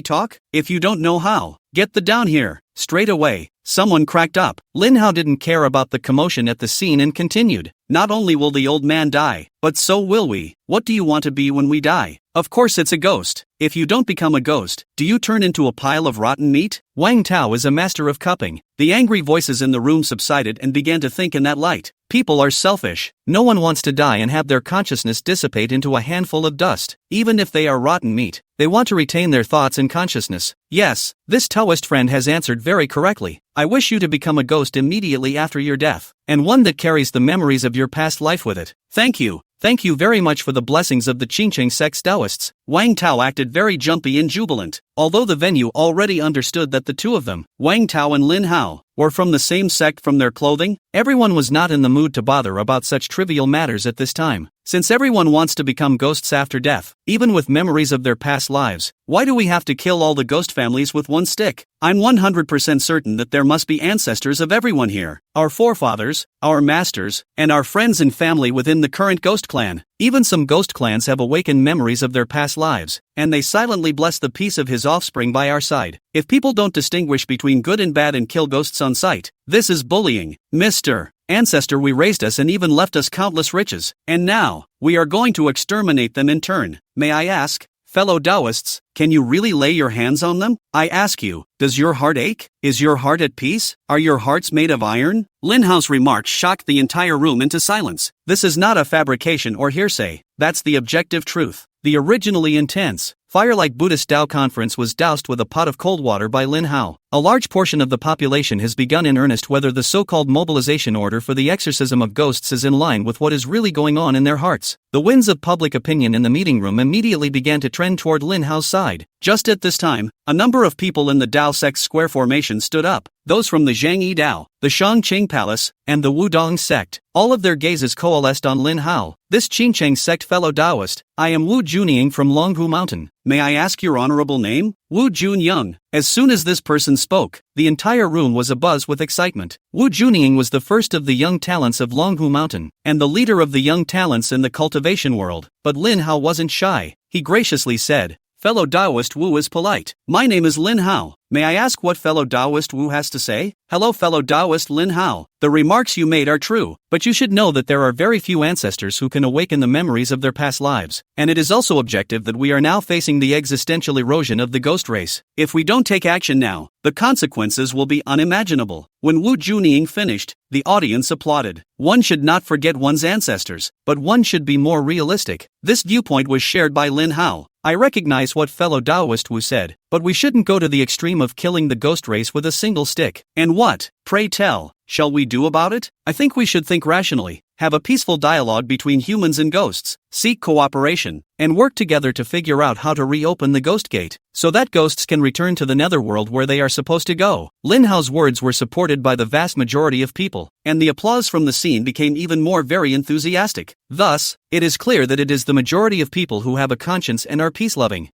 Speaker 1: talk? If you don't know how, get the down here. Straight away, someone cracked up. Lin Hao didn't care about the commotion at the scene and continued. Not only will the old man die, but so will we. What do you want to be when we die? Of course it's a ghost. If you don't become a ghost, do you turn into a pile of rotten meat? Wang Tao is a master of cupping. The angry voices in the room subsided and began to think in that light. People are selfish. No one wants to die and have their consciousness dissipate into a handful of dust. Even if they are rotten meat, they want to retain their thoughts and consciousness. Yes, this Taoist friend has answered very correctly. I wish you to become a ghost immediately after your death, and one that carries the memories of your past life with it. Thank you. Thank you very much for the blessings of the Qingqing sect's Taoists. Wang Tao acted very jumpy and jubilant. Although the venue already understood that the two of them, Wang Tao and Lin Hao, were from the same sect from their clothing, everyone was not in the mood to bother about such trivial matters at this time. Since everyone wants to become ghosts after death, even with memories of their past lives, why do we have to kill all the ghost families with one stick? I'm 100% certain that there must be ancestors of everyone here. Our forefathers, our masters, and our friends and family within the current ghost clan. Even some ghost clans have awakened memories of their past lives, and they silently bless the peace of his offspring by our side. If people don't distinguish between good and bad and kill ghosts on sight, this is bullying. Mr. Ancestor, we raised us and even left us countless riches, and now, we are going to exterminate them in turn. May I ask, fellow Taoists, can you really lay your hands on them? I ask you, does your heart ache? Is your heart at peace? Are your hearts made of iron? Lin Hao's remarks shocked the entire room into silence. This is not a fabrication or hearsay, that's the objective truth. The originally intense, fire-like Buddhist Tao conference was doused with a pot of cold water by Lin Hao. A large portion of the population has begun in earnest whether the so-called mobilization order for the exorcism of ghosts is in line with what is really going on in their hearts. The winds of public opinion in the meeting room immediately began to trend toward Lin Hao's side. Just at this time, a number of people in the Dao sect's square formation stood up. Those from the Zhangyi Dao, the Shangqing Palace, and the Wudong sect. All of their gazes coalesced on Lin Hao. This Qingqing sect fellow Taoist, I am Wu Junying from Longhu Mountain. May I ask your honorable name? Wu Junying. As soon as this person spoke, the entire room was abuzz with excitement. Wu Junying was the first of the young talents of Longhu Mountain, and the leader of the young talents in the cultivation world. But Lin Hao wasn't shy. He graciously said, "Fellow Taoist Wu is polite. My name is Lin Hao. May I ask what fellow Taoist Wu has to say?" "Hello fellow Taoist Lin Hao. The remarks you made are true, but you should know that there are very few ancestors who can awaken the memories of their past lives, and it is also objective that we are now facing the existential erosion of the ghost race. If we don't take action now, the consequences will be unimaginable." When Wu Junying finished, the audience applauded. One should not forget one's ancestors, but one should be more realistic. This viewpoint was shared by Lin Hao. I recognize what fellow Taoist Wu said, but we shouldn't go to the extreme of killing the ghost race with a single stick. And what, pray tell, shall we do about it? I think we should think rationally. have a peaceful dialogue between humans and ghosts, seek cooperation, and work together to figure out how to reopen the ghost gate, so that ghosts can return to the netherworld where they are supposed to go. Lin Hao's words were supported by the vast majority of people, and the applause from the scene became even more very enthusiastic. Thus, it is clear that it is the majority of people who have a conscience and are peace-loving.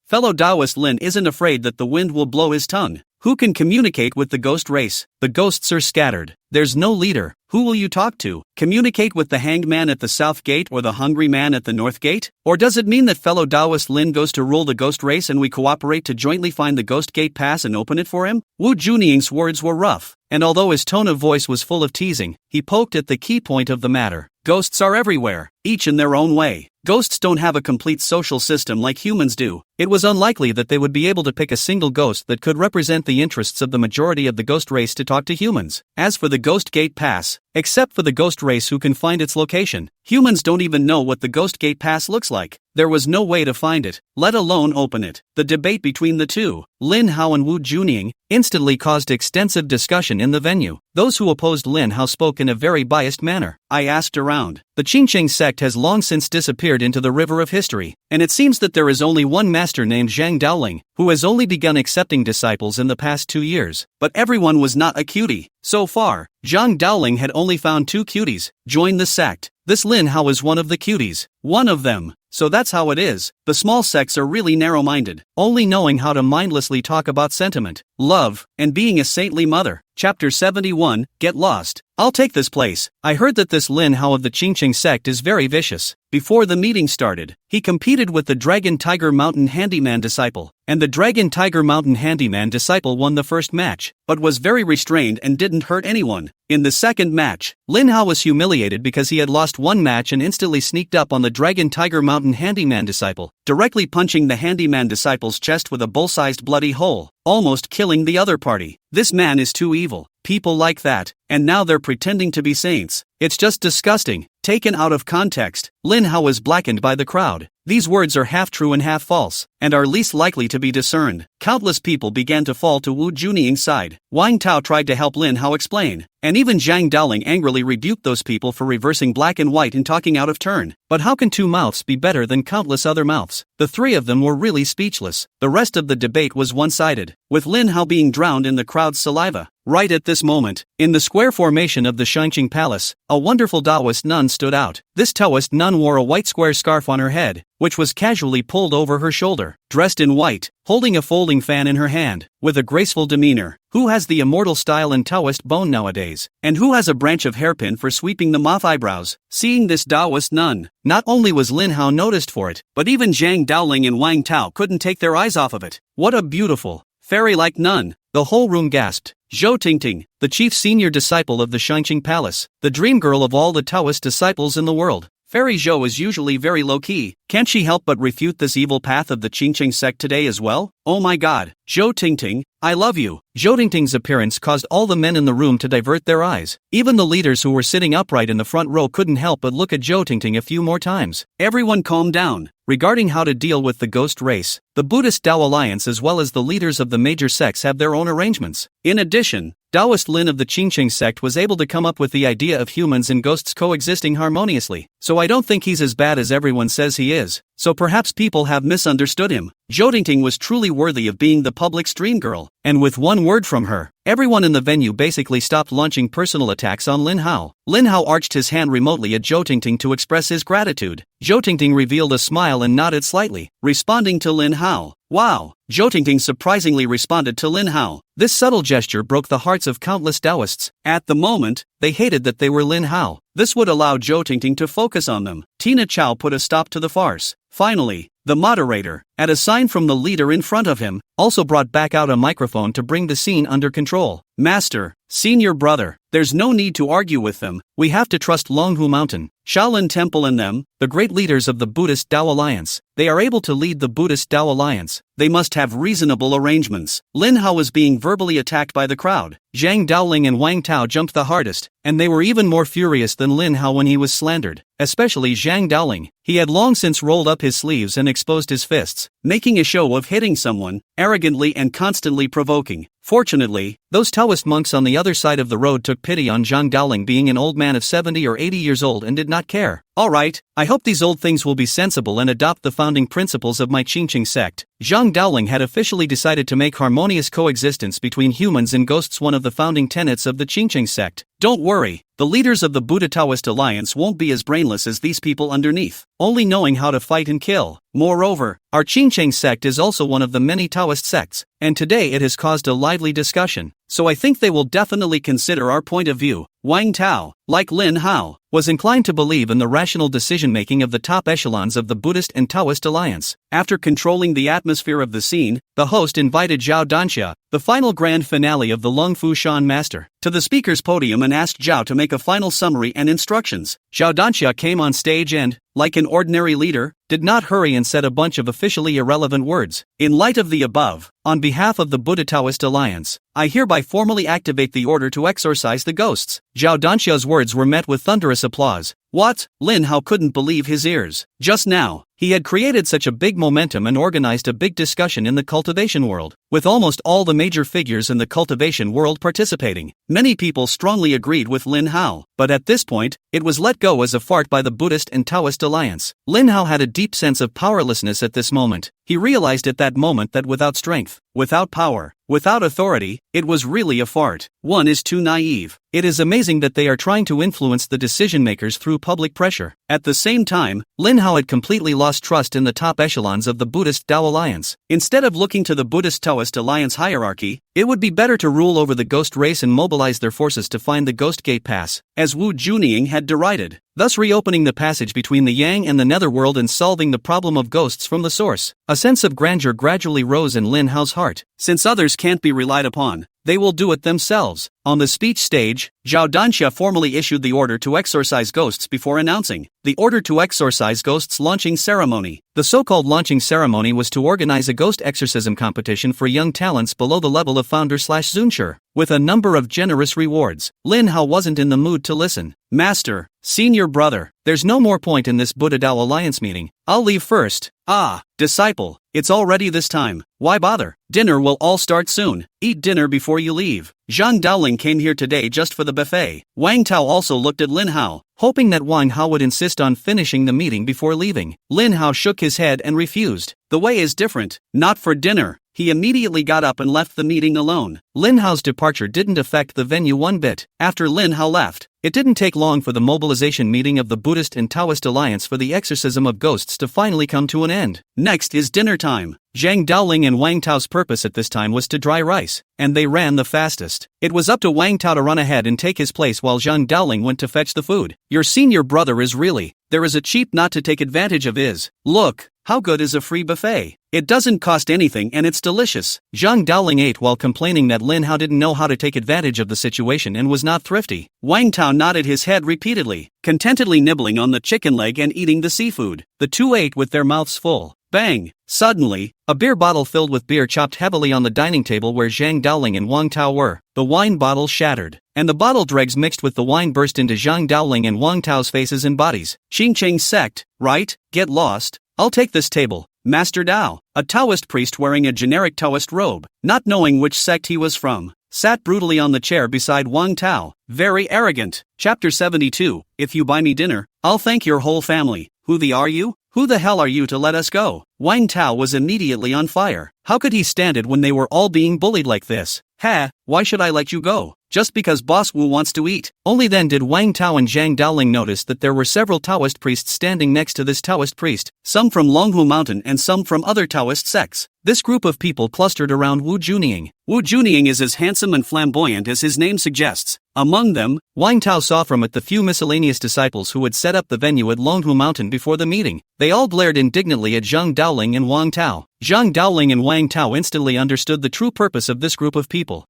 Speaker 1: Fellow Taoist Lin isn't afraid that the wind will blow his tongue. Who can communicate with the ghost race? The ghosts are scattered. There's no leader. Who will you talk to? Communicate with the hanged man at the south gate or the hungry man at the north gate? Or does it mean that fellow Taoist Lin goes to rule the ghost race and we cooperate to jointly find the ghost gate pass and open it for him? Wu Juning's words were rough, and although his tone of voice was full of teasing, he poked at the key point of the matter. Ghosts are everywhere, each in their own way. Ghosts don't have a complete social system like humans do. It was unlikely that they would be able to pick a single ghost that could represent the interests of the majority of the ghost race to talk to humans. As for the Ghost Gate Pass, except for the ghost race who can find its location, humans don't even know what the Ghost Gate Pass looks like. There was no way to find it, let alone open it. The debate between the two, Lin Hao and Wu Juning, instantly caused extensive discussion in the venue. Those who opposed Lin Hao spoke in a very biased manner. I asked around. The Qingqing sect has long since disappeared into the river of history, and it seems that there is only one master named Zhang Daoling, who has only begun accepting disciples in the past 2 years. But everyone was not a cutie. So far, Zhang Daoling had only found 2 cuties. Join the sect. This Lin Hao is one of the cuties. One of them. So that's how it is. The small sects are really narrow-minded, only knowing how to mindlessly talk about sentiment, love, and being a saintly mother. Chapter 71, Get Lost. I'll take this place. I heard that this Lin Hao of the Qingqing sect is very vicious. Before the meeting started, he competed with the Dragon Tiger Mountain Handyman disciple, and the Dragon Tiger Mountain Handyman disciple won the first match, but was very restrained and didn't hurt anyone. In the second match, Lin Hao was humiliated because he had lost one match and instantly sneaked up on the Dragon Tiger Mountain Handyman disciple, directly punching the Handyman disciple's chest with a bull-sized bloody hole, almost killing the other party. This man is too evil. People like that, and now they're pretending to be saints. It's just disgusting. Taken out of context, Lin Hao is blackened by the crowd. These words are half true and half false, and are least likely to be discerned. Countless people began to fall to Wu Juning's side. Wang Tao tried to help Lin Hao explain, and even Zhang Daoling angrily rebuked those people for reversing black and white and talking out of turn. But how can 2 mouths be better than countless other mouths? The 3 of them were really speechless. The rest of the debate was one-sided, with Lin Hao being drowned in the crowd's saliva. Right at this moment, in the square formation of the Shangqing Palace, a wonderful Taoist nun stood out. This Taoist nun wore a white square scarf on her head, which was casually pulled over her shoulder, dressed in white, holding a folding fan in her hand, with a graceful demeanor. Who has the immortal style and Taoist bone nowadays? And who has a branch of hairpin for sweeping the moth eyebrows? Seeing this Taoist nun, not only was Lin Hao noticed for it, but even Zhang Daoling and Wang Tao couldn't take their eyes off of it. What a beautiful, fairy-like nun! The whole room gasped. Zhou Tingting, the chief senior disciple of the Shangqing Palace, the dream girl of all the Taoist disciples in the world. Fairy Zhou is usually very low-key. Can't she help but refute this evil path of the Qingqing sect today as well? Oh my god, Zhou Tingting, I love you. Zhou Tingting's appearance caused all the men in the room to divert their eyes. Even the leaders who were sitting upright in the front row couldn't help but look at Zhou Tingting a few more times. Everyone calm down. Regarding how to deal with the ghost race, the Buddhist Tao Alliance as well as the leaders of the major sects have their own arrangements. In addition, Taoist Lin of the Qingqing sect was able to come up with the idea of humans and ghosts coexisting harmoniously, so I don't think he's as bad as everyone says he is. So perhaps people have misunderstood him. Zhou Tingting was truly worthy of being the public's dream girl, and with one word from her, everyone in the venue basically stopped launching personal attacks on Lin Hao. Lin Hao arched his hand remotely at Zhou Tingting to express his gratitude. Zhou Tingting revealed a smile and nodded slightly, responding to Lin Hao. Wow! Zhou Tingting surprisingly responded to Lin Hao. This subtle gesture broke the hearts of countless Taoists. At the moment, they hated that they were Lin Hao. This would allow Zhou Tingting to focus on them. Tina Chow put a stop to the farce. Finally, the moderator, at a sign from the leader in front of him, also brought back out a microphone to bring the scene under control. Master, senior brother, there's no need to argue with them. We have to trust Longhu Mountain, Shaolin Temple and them, the great leaders of the Buddhist Tao Alliance. They are able to lead the Buddhist Tao Alliance. They must have reasonable arrangements. Lin Hao was being verbally attacked by the crowd. Zhang Daoling and Wang Tao jumped the hardest, and they were even more furious than Lin Hao when he was slandered, especially Zhang Daoling. He had long since rolled up his sleeves and exposed his fists, making a show of hitting someone, arrogantly and constantly provoking. Fortunately, those Taoist monks on the other side of the road took pity on Zhang Daoling being an old man of 70 or 80 years old and did not care. Alright, I hope these old things will be sensible and adopt the founding principles of my Qingqing sect. Zhang Daoling had officially decided to make harmonious coexistence between humans and ghosts one of the founding tenets of the Qingqing sect. Don't worry, the leaders of the Buddha Taoist alliance won't be as brainless as these people underneath, only knowing how to fight and kill. Moreover, our Qingqing sect is also one of the many Taoist sects, and today it has caused a lively discussion, so I think they will definitely consider our point of view. Wang Tao, like Lin Hao, was inclined to believe in the rational decision-making of the top echelons of the Buddhist and Taoist alliance. After controlling the atmosphere of the scene, the host invited Zhao Danxia, the final grand finale of the Lung Fu Shan master, to the speaker's podium and asked Zhao to make a final summary and instructions. Zhao Danxia came on stage and, like an ordinary leader, did not hurry and said a bunch of officially irrelevant words. In light of the above, on behalf of the Buddha Taoist alliance, I hereby formally activate the order to exorcise the ghosts. Zhao Danxia's words were met with thunderous applause. What? Lin Hao couldn't believe his ears. Just now, he had created such a big momentum and organized a big discussion in the cultivation world, with almost all the major figures in the cultivation world participating. Many people strongly agreed with Lin Hao, but at this point, it was let go as a fart by the Buddhist and Taoist alliance. Lin Hao had a deep sense of powerlessness at this moment. He realized at that moment that without strength, without power, without authority, it was really a fart. One is too naive. It is amazing that they are trying to influence the decision-makers through public pressure. At the same time, Lin Hao had completely lost trust in the top echelons of the Buddhist Tao alliance. Instead of looking to the Buddhist-Taoist alliance hierarchy, it would be better to rule over the ghost race and mobilize their forces to find the Ghost Gate Pass, as Wu Junying had derided, thus reopening the passage between the Yang and the Netherworld and solving the problem of ghosts from the source. A sense of grandeur gradually rose in Lin Hao's heart. Since others can't be relied upon, they will do it themselves. On the speech stage, Zhao Danxia formally issued the order to exorcise ghosts before announcing the order to exorcise ghosts launching ceremony. The so-called launching ceremony was to organize a ghost exorcism competition for young talents below the level of founder/Zunshur, with a number of generous rewards. Lin Hao wasn't in the mood to listen. Master, senior brother, there's no more point in this Buddha Tao alliance meeting. I'll leave first. Ah, disciple, it's already this time. Why bother? Dinner will all start soon. Eat dinner before you leave. Zhang Daoling came here today just for the buffet. Wang Tao also looked at Lin Hao, hoping that Wang Hao would insist on finishing the meeting before leaving. Lin Hao shook his head and refused. The way is different. Not for dinner. He immediately got up and left the meeting alone. Lin Hao's departure didn't affect the venue one bit. After Lin Hao left, it didn't take long for the mobilization meeting of the Buddhist and Taoist alliance for the exorcism of ghosts to finally come to an end. Next is dinner time. Zhang Daoling and Wang Tao's purpose at this time was to dry rice, and they ran the fastest. It was up to Wang Tao to run ahead and take his place while Zhang Daoling went to fetch the food. Your senior brother is really, there is a cheap not to take advantage of is. Look, how good is a free buffet? It doesn't cost anything and it's delicious. Zhang Daoling ate while complaining that Lin Hao didn't know how to take advantage of the situation and was not thrifty. Wang Tao nodded his head repeatedly, contentedly nibbling on the chicken leg and eating the seafood. The two ate with their mouths full. Bang! Suddenly, a beer bottle filled with beer chopped heavily on the dining table where Zhang Daoling and Wang Tao were. The wine bottle shattered, and the bottle dregs mixed with the wine burst into Zhang Daoling and Wang Tao's faces and bodies. Qingqing sect, right? Get lost. I'll take this table. Master Dao, a Taoist priest wearing a generic Taoist robe, not knowing which sect he was from, sat brutally on the chair beside Wang Tao, very arrogant. Chapter 72, If you buy me dinner, I'll thank your whole family. Who the are you? Who the hell are you to let us go? Wang Tao was immediately on fire. How could he stand it when they were all being bullied like this? Ha, why should I let you go? Just because Boss Wu wants to eat. Only then did Wang Tao and Zhang Daoling notice that there were several Taoist priests standing next to this Taoist priest, some from Longhu Mountain and some from other Taoist sects. This group of people clustered around Wu Junying. Wu Junying is as handsome and flamboyant as his name suggests. Among them, Wang Tao saw from it the few miscellaneous disciples who had set up the venue at Longhu Mountain before the meeting. They all glared indignantly at Zhang Daoling and Wang Tao. Zhang Daoling and Wang Tao instantly understood the true purpose of this group of people.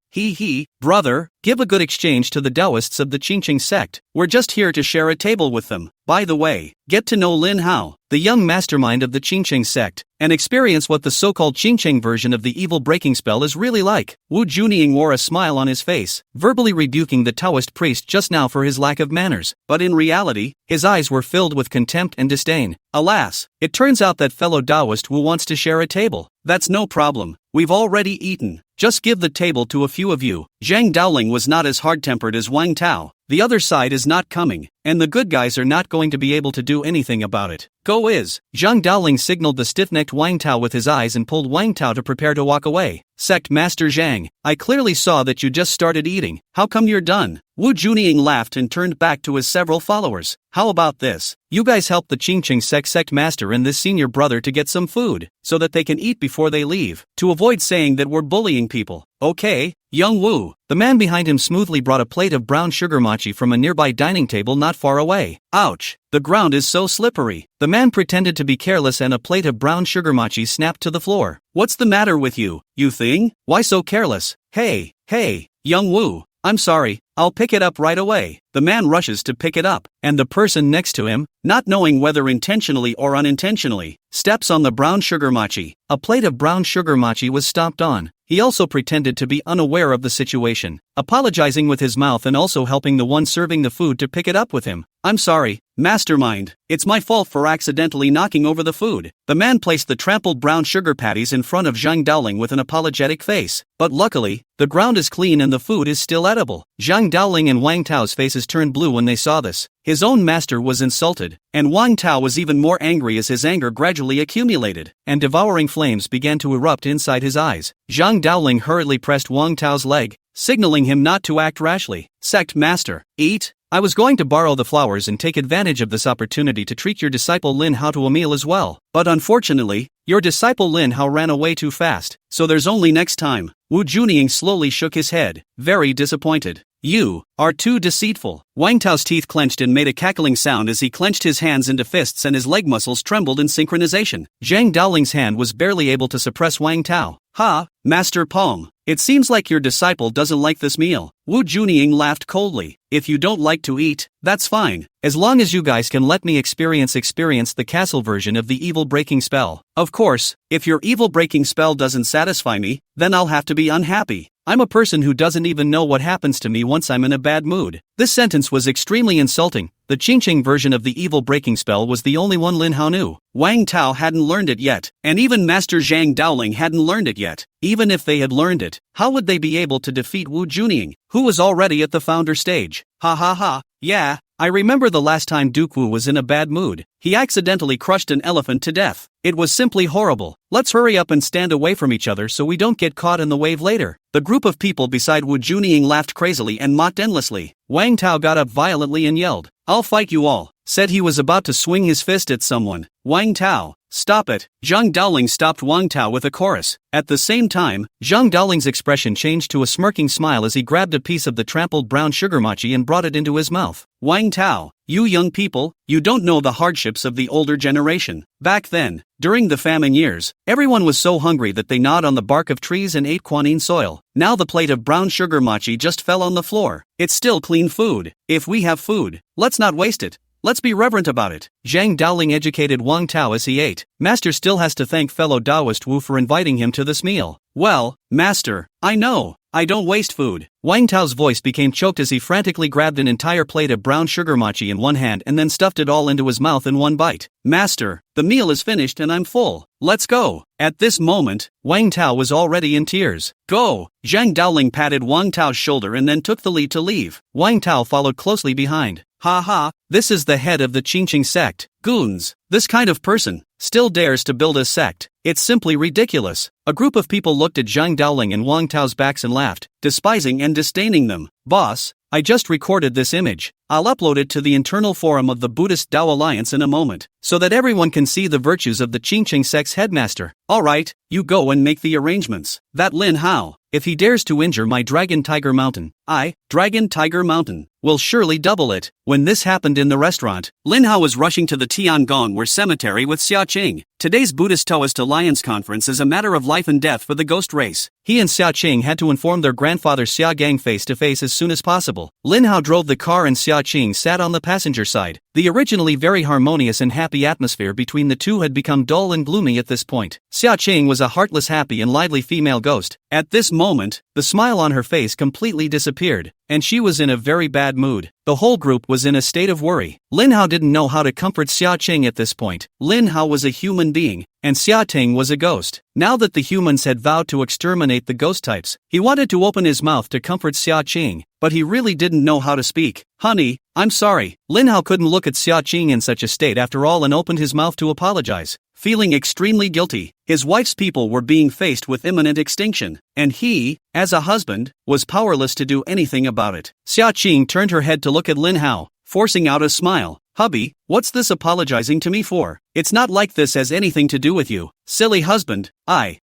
Speaker 1: Brother, give a good exchange to the Taoists of the Qingqing sect. We're just here to share a table with them. By the way, get to know Lin Hao, the young mastermind of the Qingqing sect, and experience what the so-called Qingqing version of the evil breaking spell is really like. Wu Junying wore a smile on his face, verbally rebuking the Taoist priest just now for his lack of manners, but in reality, his eyes were filled with contempt and disdain. Alas, it turns out that fellow Taoist Wu wants to share a table. That's no problem, we've already eaten. Just give the table to a few of you. Zhang Daoling was not as hard-tempered as Wang Tao. The other side is not coming, and the good guys are not going to be able to do anything about it. Go is. Zhang Daoling signaled the stiff-necked Wang Tao with his eyes and pulled Wang Tao to prepare to walk away. Sect Master Zhang, I clearly saw that you just started eating. How come you're done? Wu Junying laughed and turned back to his several followers. How about this? You guys help the Qingqing sect master and this senior brother to get some food, so that they can eat before they leave, to avoid saying that we're bullying people. Okay, young Wu. The man behind him smoothly brought a plate of brown sugar mochi from a nearby dining table not far away. Ouch, the ground is so slippery. The man pretended to be careless and a plate of brown sugar mochi snapped to the floor. What's the matter with you, you thing? Why so careless? Hey, young Wu. I'm sorry, I'll pick it up right away. The man rushes to pick it up, and the person next to him, not knowing whether intentionally or unintentionally, steps on the brown sugar mochi. A plate of brown sugar mochi was stomped on. He also pretended to be unaware of the situation, apologizing with his mouth and also helping the one serving the food to pick it up with him. I'm sorry, mastermind. It's my fault for accidentally knocking over the food. The man placed the trampled brown sugar patties in front of Zhang Daoling with an apologetic face. But luckily, the ground is clean and the food is still edible. Zhang Daoling and Wang Tao's faces turned blue when they saw this. His own master was insulted, and Wang Tao was even more angry as his anger gradually accumulated, and devouring flames began to erupt inside his eyes. Zhang Daoling hurriedly pressed Wang Tao's leg, signaling him not to act rashly. Sect Master, eat. I was going to borrow the flowers and take advantage of this opportunity to treat your disciple Lin Hao to a meal as well, but unfortunately, your disciple Lin Hao ran away too fast, so there's only next time. Wu Junying slowly shook his head, very disappointed. You are too deceitful. Wang Tao's teeth clenched and made a cackling sound as he clenched his hands into fists and his leg muscles trembled in synchronization. Zhang Daoling's hand was barely able to suppress Wang Tao. Ha, Master Pong. It seems like your disciple doesn't like this meal. Wu Junying laughed coldly. If you don't like to eat, that's fine. As long as you guys can let me experience the castle version of the evil breaking spell. Of course, if your evil breaking spell doesn't satisfy me, then I'll have to be unhappy. I'm a person who doesn't even know what happens to me once I'm in a bad mood. This sentence was extremely insulting. The Qingqing version of the evil breaking spell was the only one Lin Hao knew. Wang Tao hadn't learned it yet, and even Master Zhang Daoling hadn't learned it yet. Even if they had learned it, how would they be able to defeat Wu Junying, who was already at the founder stage? Ha ha ha, yeah, I remember the last time Duke Wu was in a bad mood. He accidentally crushed an elephant to death. It was simply horrible. Let's hurry up and stand away from each other so we don't get caught in the wave later. The group of people beside Wu Junying laughed crazily and mocked endlessly. Wang Tao got up violently and yelled, I'll fight you all. Said he was about to swing his fist at someone. Wang Tao, stop it. Zhang Daoling stopped Wang Tao with a chorus. At the same time, Zhang Daoling's expression changed to a smirking smile as he grabbed a piece of the trampled brown sugar mochi and brought it into his mouth. Wang Tao, you young people, you don't know the hardships of the older generation. Back then, during the famine years, everyone was so hungry that they gnawed on the bark of trees and ate quinine soil. Now the plate of brown sugar mochi just fell on the floor. It's still clean food. If we have food, let's not waste it. Let's be reverent about it. Zhang Daoling educated Wang Tao as he ate. Master still has to thank fellow Taoist Wu for inviting him to this meal. Well, Master, I know. I don't waste food. Wang Tao's voice became choked as he frantically grabbed an entire plate of brown sugar mochi in one hand and then stuffed it all into his mouth in one bite. Master, the meal is finished and I'm full. Let's go. At this moment, Wang Tao was already in tears. Go. Zhang Daoling patted Wang Tao's shoulder and then took the lead to leave. Wang Tao followed closely behind. Ha ha, this is the head of the Qingqing sect. Goons. This kind of person still dares to build a sect. It's simply ridiculous. A group of people looked at Zhang Daoling and Wang Tao's backs and laughed, despising and disdaining them. Boss, I just recorded this image. I'll upload it to the internal forum of the Buddhist Tao Alliance in a moment, so that everyone can see the virtues of the Qingqing sect's headmaster. Alright, you go and make the arrangements. That Lin Hao, if he dares to injure my Dragon Tiger Mountain, Dragon Tiger Mountain, will surely double it. When this happened in the restaurant, Lin Hao was rushing to the Tiangong cemetery with Xia Qing. Today's Buddhist Taoist Alliance conference is a matter of life and death for the ghost race. He and Xia Qing had to inform their grandfather Xia Gang face to face as soon as possible. Lin Hao drove the car and Xia Qing sat on the passenger side. The originally very harmonious and happy atmosphere between the two had become dull and gloomy at this point. Xia Qing was a heartless, happy and lively female ghost. At this moment, the smile on her face completely disappeared, and she was in a very bad mood. The whole group was in a state of worry. Lin Hao didn't know how to comfort Xia Qing at this point. Lin Hao was a human being, and Xia Ting was a ghost. Now that the humans had vowed to exterminate the ghost types, he wanted to open his mouth to comfort Xia Qing, but he really didn't know how to speak. "Honey, I'm sorry." Lin Hao couldn't look at Xia Qing in such a state after all and opened his mouth to apologize. Feeling extremely guilty, his wife's people were being faced with imminent extinction, and he, as a husband, was powerless to do anything about it. Xia Qing turned her head to look at Lin Hao, forcing out a smile. "Hubby, what's this apologizing to me for? It's not like this has anything to do with you, silly husband."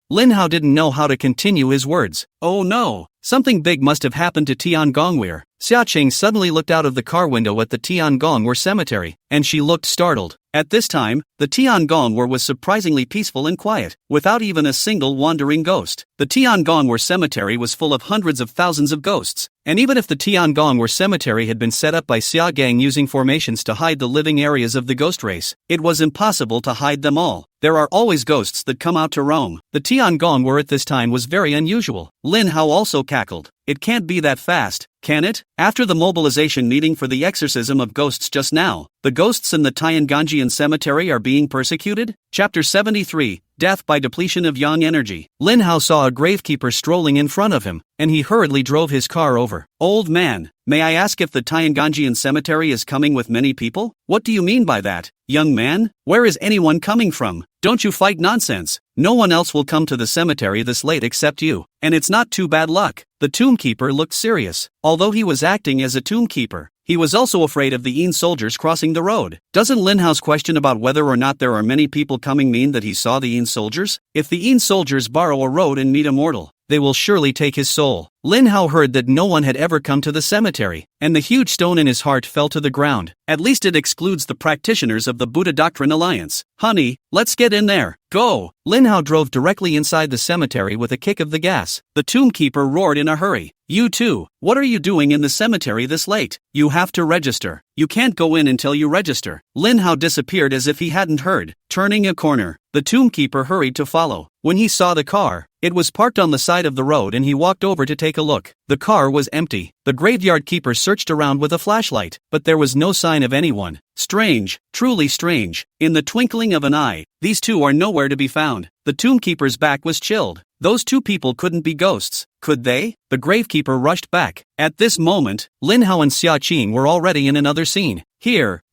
Speaker 1: Lin Hao didn't know how to continue his words. Oh no, something big must have happened to Tiangongwei. Xia Qing suddenly looked out of the car window at the Tiangongwei cemetery, and she looked startled. At this time, the Tiangongwei was surprisingly peaceful and quiet, without even a single wandering ghost. The Tiangongwei cemetery was full of hundreds of thousands of ghosts, and even if the Tiangongwei cemetery had been set up by Xia Gang using formations to hide the living areas of the ghost race, it was impossible to hide them all. There are always ghosts that come out to roam. The Tiangongwei at this time was very unusual. Lin Hao also cackled. It can't be that fast, can it? After the mobilization meeting for the exorcism of ghosts just now, the ghosts in the Tianganjian cemetery are being persecuted? Chapter 73, Death by Depletion of Yang Energy. Lin Hao saw a gravekeeper strolling in front of him, and he hurriedly drove his car over. "Old man, may I ask if the Tianganjian cemetery is coming with many people?" "What do you mean by that, young man? Where is anyone coming from? Don't you fight nonsense. No one else will come to the cemetery this late except you, and it's not too bad luck." The tombkeeper looked serious. Although he was acting as a tombkeeper, he was also afraid of the Yin soldiers crossing the road. Doesn't Lin Hao's question about whether or not there are many people coming mean that he saw the Yin soldiers? If the Yin soldiers borrow a road and meet a mortal, they will surely take his soul. Lin Hao heard that no one had ever come to the cemetery, and the huge stone in his heart fell to the ground. At least it excludes the practitioners of the Buddha Doctrine Alliance. "Honey, let's get in there. Go!" Lin Hao drove directly inside the cemetery with a kick of the gas. The tombkeeper roared in a hurry. "You too, what are you doing in the cemetery this late? You have to register. You can't go in until you register." Lin Hao disappeared as if he hadn't heard. Turning a corner, the tombkeeper hurried to follow. When he saw the car, it was parked on the side of the road and he walked over to take a look. The car was empty. The graveyard keeper searched around with a flashlight, but there was no sign of anyone. Strange, truly strange. In the twinkling of an eye, these two are nowhere to be found. The tombkeeper's back was chilled. Those two people couldn't be ghosts, could they? The gravekeeper rushed back. At this moment, Lin Hao and Xia Qing were already in another scene.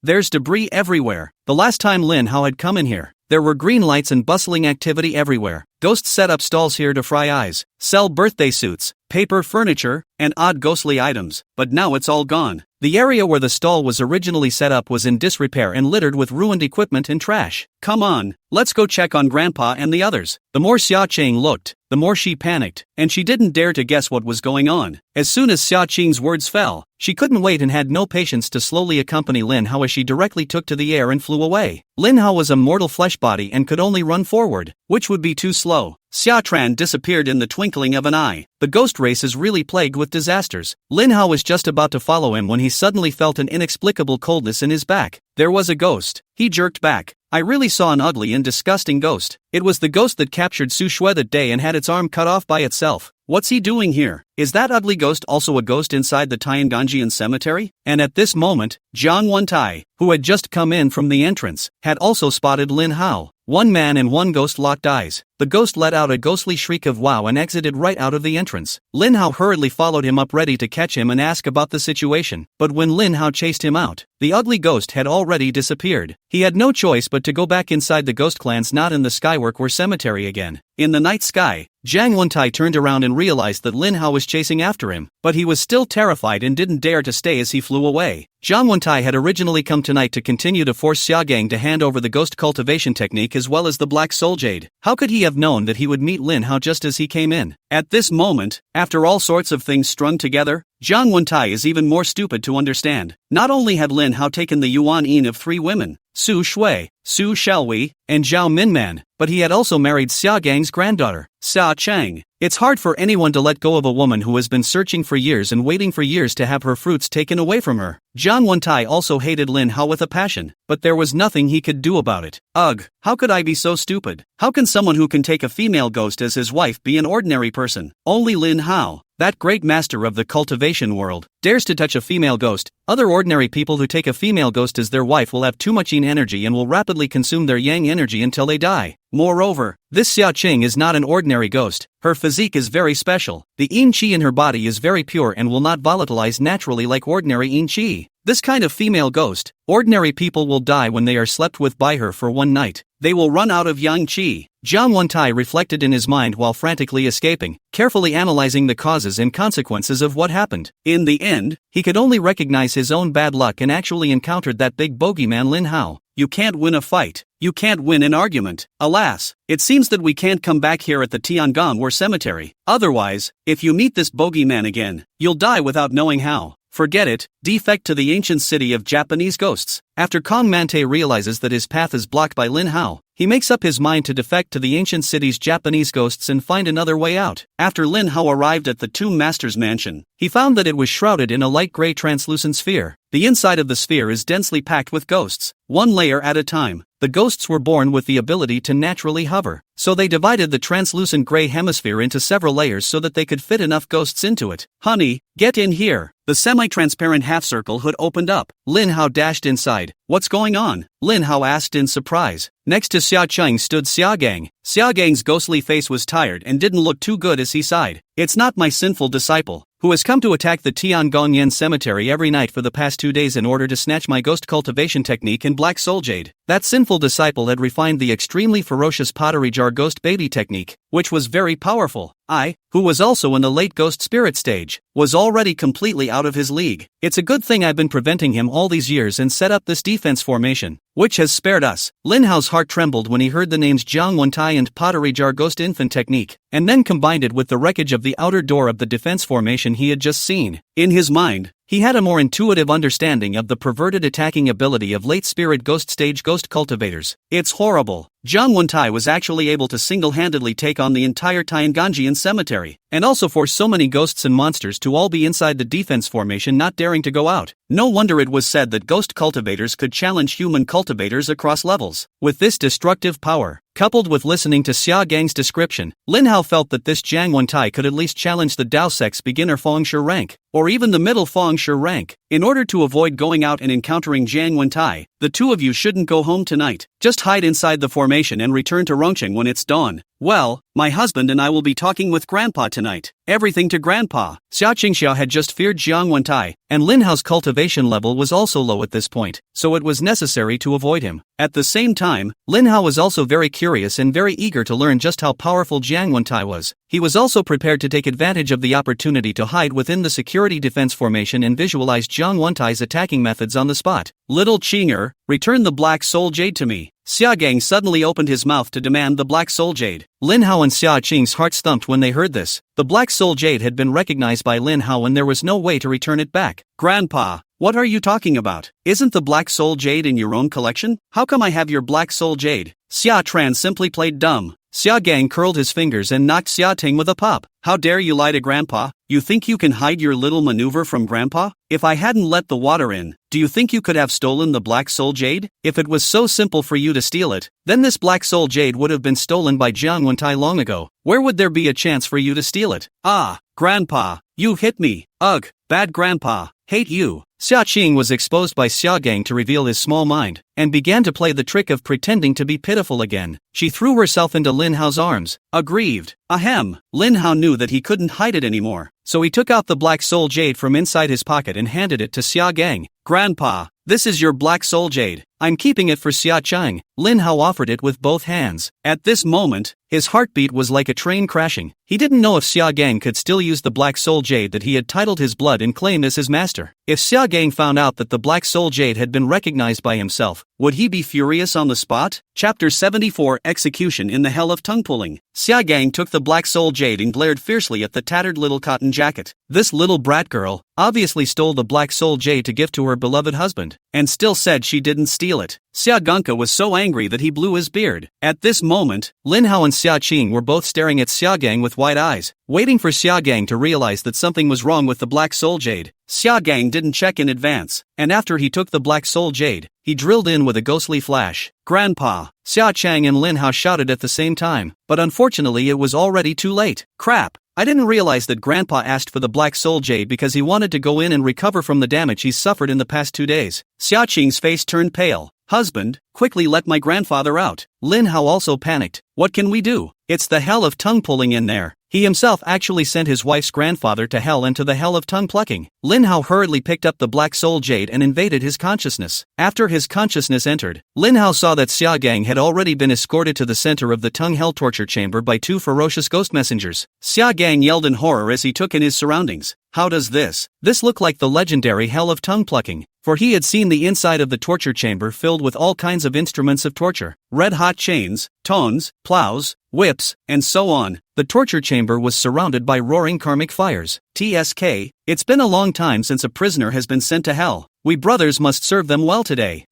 Speaker 1: There's debris everywhere. The last time Lin Hao had come in here, there were green lights and bustling activity everywhere. Ghosts set up stalls here to fry eyes, sell birthday suits, paper furniture, and odd ghostly items, but now it's all gone. The area where the stall was originally set up was in disrepair and littered with ruined equipment and trash. "Come on, let's go check on Grandpa and the others." The more Xia Qing looked, the more she panicked, and she didn't dare to guess what was going on. As soon as Xia Qing's words fell, she couldn't wait and had no patience to slowly accompany Lin Hao as she directly took to the air and flew away. Lin Hao was a mortal flesh body and could only run forward, which would be too slow. Xia Tran disappeared in the twinkling of an eye. The ghost race is really plagued with disasters. Lin Hao was just about to follow him when he suddenly felt an inexplicable coldness in his back. There was a ghost. He jerked back. "I really saw an ugly and disgusting ghost. It was the ghost that captured Su Shui that day and had its arm cut off by itself. What's he doing here? Is that ugly ghost also a ghost inside the Tianganjian cemetery?" And at this moment, Zhang Wentai, who had just come in from the entrance, had also spotted Lin Hao. One man and one ghost locked eyes. The ghost let out a ghostly shriek of wow and exited right out of the entrance. Lin Hao hurriedly followed him up ready to catch him and ask about the situation, but when Lin Hao chased him out, the ugly ghost had already disappeared. He had no choice but to go back inside the ghost clan's knot in the Skywork cemetery again. In the night sky, Zhang Wentai turned around and realized that Lin Hao was chasing after him, but he was still terrified and didn't dare to stay as he flew away. Zhang Wentai had originally come tonight to continue to force Xia Gang to hand over the ghost cultivation technique as well as the Black Soul Jade. How could he have known that he would meet Lin Hao just as he came in? At this moment, after all sorts of things strung together, Zhang Wentai is even more stupid to understand. Not only had Lin Hao taken the Yuan Yin of 3 women, Su Shui, Su Xiaowei, and Zhao Minman, but he had also married Xia Gang's granddaughter, Xia Cheng. It's hard for anyone to let go of a woman who has been searching for years and waiting for years to have her fruits taken away from her. Jiang Wentai also hated Lin Hao with a passion, but there was nothing he could do about it. Ugh, how could I be so stupid? How can someone who can take a female ghost as his wife be an ordinary person? Only Lin Hao, that great master of the cultivation world, dares to touch a female ghost. Other ordinary people who take a female ghost as their wife will have too much yin energy and will rapidly consume their yang energy until they die. Moreover, this Xia Qing is not an ordinary ghost. Her physique is very special. The yin qi in her body is very pure and will not volatilize naturally like ordinary yin qi. This kind of female ghost, ordinary people will die when they are slept with by her for one night. They will run out of yang qi. Jiang Wentai reflected in his mind while frantically escaping, carefully analyzing the causes and consequences of what happened. In the end, he could only recognize his own bad luck and actually encountered that big bogeyman Lin Hao. You can't win a fight. You can't win an argument. Alas, it seems that we can't come back here at the Tiangong Cemetery. Otherwise, if you meet this bogeyman again, you'll die without knowing how. Forget it, defect to the ancient city of Japanese ghosts. After Kong Mante realizes that his path is blocked by Lin Hao, he makes up his mind to defect to the ancient city's Japanese ghosts and find another way out. After Lin Hao arrived at the Tomb Master's mansion, he found that it was shrouded in a light gray translucent sphere. The inside of the sphere is densely packed with ghosts, one layer at a time. The ghosts were born with the ability to naturally hover, so they divided the translucent gray hemisphere into several layers so that they could fit enough ghosts into it. Honey, get in here. The semi-transparent half-circle hood opened up. Lin Hao dashed inside. What's going on? Lin Hao asked in surprise. Next to Xia Qing stood Xia Gang. Xia Gang's ghostly face was tired and didn't look too good as he sighed. It's not my sinful disciple, who has come to attack the Tiangong Cemetery every night for the past 2 days in order to snatch my ghost cultivation technique in Black Soul Jade. That sinful disciple had refined the extremely ferocious pottery jar ghost baby technique, which was very powerful. I, who was also in the late ghost spirit stage, was already completely out of his league. It's a good thing I've been preventing him all these years and set up this defense formation, which has spared us. Lin Hao's heart trembled when he heard the names Jiang Wentai and pottery jar ghost infant technique, and then combined it with the wreckage of the outer door of the defense formation he had just seen. In his mind, he had a more intuitive understanding of the perverted attacking ability of late spirit ghost stage ghost cultivators. It's horrible. Jiang Wentai was actually able to single-handedly take on the entire Tianganjian cemetery, and also force so many ghosts and monsters to all be inside the defense formation not daring to go out. No wonder it was said that ghost cultivators could challenge human cultivators across levels. With this destructive power, coupled with listening to Xia Gang's description, Lin Hao felt that this Jiang Wentai could at least challenge the Dao Sect's beginner Fengshi rank, or even the middle Fengshi rank. In order to avoid going out and encountering Jiang Wentai, the two of you shouldn't go home tonight. Just hide inside the formation and return to Rongqing when it's dawn. Well, my husband and I will be talking with Grandpa tonight. Everything to Grandpa. Xia Qingxia had just feared Jiang Wentai, and Lin Hao's cultivation level was also low at this point, so it was necessary to avoid him. At the same time, Lin Hao was also very curious and very eager to learn just how powerful Jiang Wentai was. He was also prepared to take advantage of the opportunity to hide within the security defense formation and visualize Jiang Wentai's attacking methods on the spot. Little Qinger, return the Black Soul Jade to me. Xia Gang suddenly opened his mouth to demand the Black Soul Jade. Lin Hao and Xia Qing's hearts thumped when they heard this. The Black Soul Jade had been recognized by Lin Hao and there was no way to return it back. Grandpa, what are you talking about? Isn't the Black Soul Jade in your own collection? How come I have your Black Soul Jade? Xia Tran simply played dumb. Xia Gang curled his fingers and knocked Xia Ting with a pop. How dare you lie to Grandpa? You think you can hide your little maneuver from Grandpa? If I hadn't let the water in, do you think you could have stolen the Black Soul Jade? If it was so simple for you to steal it, then this Black Soul Jade would have been stolen by Jiang Wentai long ago. Where would there be a chance for you to steal it? Ah, Grandpa, you hit me. Ugh, bad Grandpa, hate you. Xia Qing was exposed by Xia Gang to reveal his small mind, and began to play the trick of pretending to be pitiful again. She threw herself into Lin Hao's arms, aggrieved. Ahem, Lin Hao knew that he couldn't hide it anymore, so he took out the Black Soul Jade from inside his pocket and handed it to Xia Gang. Grandpa, this is your Black Soul Jade. I'm keeping it for Xia Qing. Lin Hao offered it with both hands. At this moment, his heartbeat was like a train crashing. He didn't know if Xia Gang could still use the Black Soul Jade that he had titled his blood and claimed as his master. If Xia Gang found out that the Black Soul Jade had been recognized by himself, would he be furious on the spot? Chapter 74 Execution in the Hell of Tongue Pulling. Xia Gang took the Black Soul Jade and glared fiercely at the tattered little cotton jacket. This little brat girl obviously stole the Black Soul Jade to give to her beloved husband, and still said she didn't steal it. Xia Gonka was so angry that he blew his beard. At this moment, Lin Hao and Xia Qing were both staring at Xia Gang with wide eyes, waiting for Xia Gang to realize that something was wrong with the Black Soul Jade. Xia Gang didn't check in advance, and after he took the Black Soul Jade, he drilled in with a ghostly flash. Grandpa! Xia Chang and Lin Hao shouted at the same time, but unfortunately it was already too late. Crap! I didn't realize that Grandpa asked for the Black Soul Jade because he wanted to go in and recover from the damage he's suffered in the past 2 days. Xia Qing's face turned pale. Husband, quickly let my grandfather out. Lin Hao also panicked. What can we do? It's the hell of tongue pulling in there. He himself actually sent his wife's grandfather to hell and to the hell of tongue plucking. Lin Hao hurriedly picked up the Black Soul Jade and invaded his consciousness. After his consciousness entered, Lin Hao saw that Xia Gang had already been escorted to the center of the tongue hell torture chamber by 2 ferocious ghost messengers. Xia Gang yelled in horror as he took in his surroundings. How does this look like the legendary hell of tongue plucking? For he had seen the inside of the torture chamber filled with all kinds of instruments of torture. Red-hot chains, tongs, plows, whips, and so on. The torture chamber was surrounded by roaring karmic fires. TSK, it's been a long time since a prisoner has been sent to hell. We brothers must serve them well today.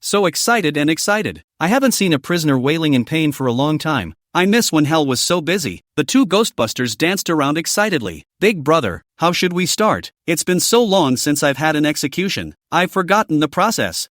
Speaker 1: So excited and excited. I haven't seen a prisoner wailing in pain for a long time. I miss when hell was so busy. The 2 Ghostbusters danced around excitedly. Big brother, how should we start? It's been so long since I've had an execution. I've forgotten the process.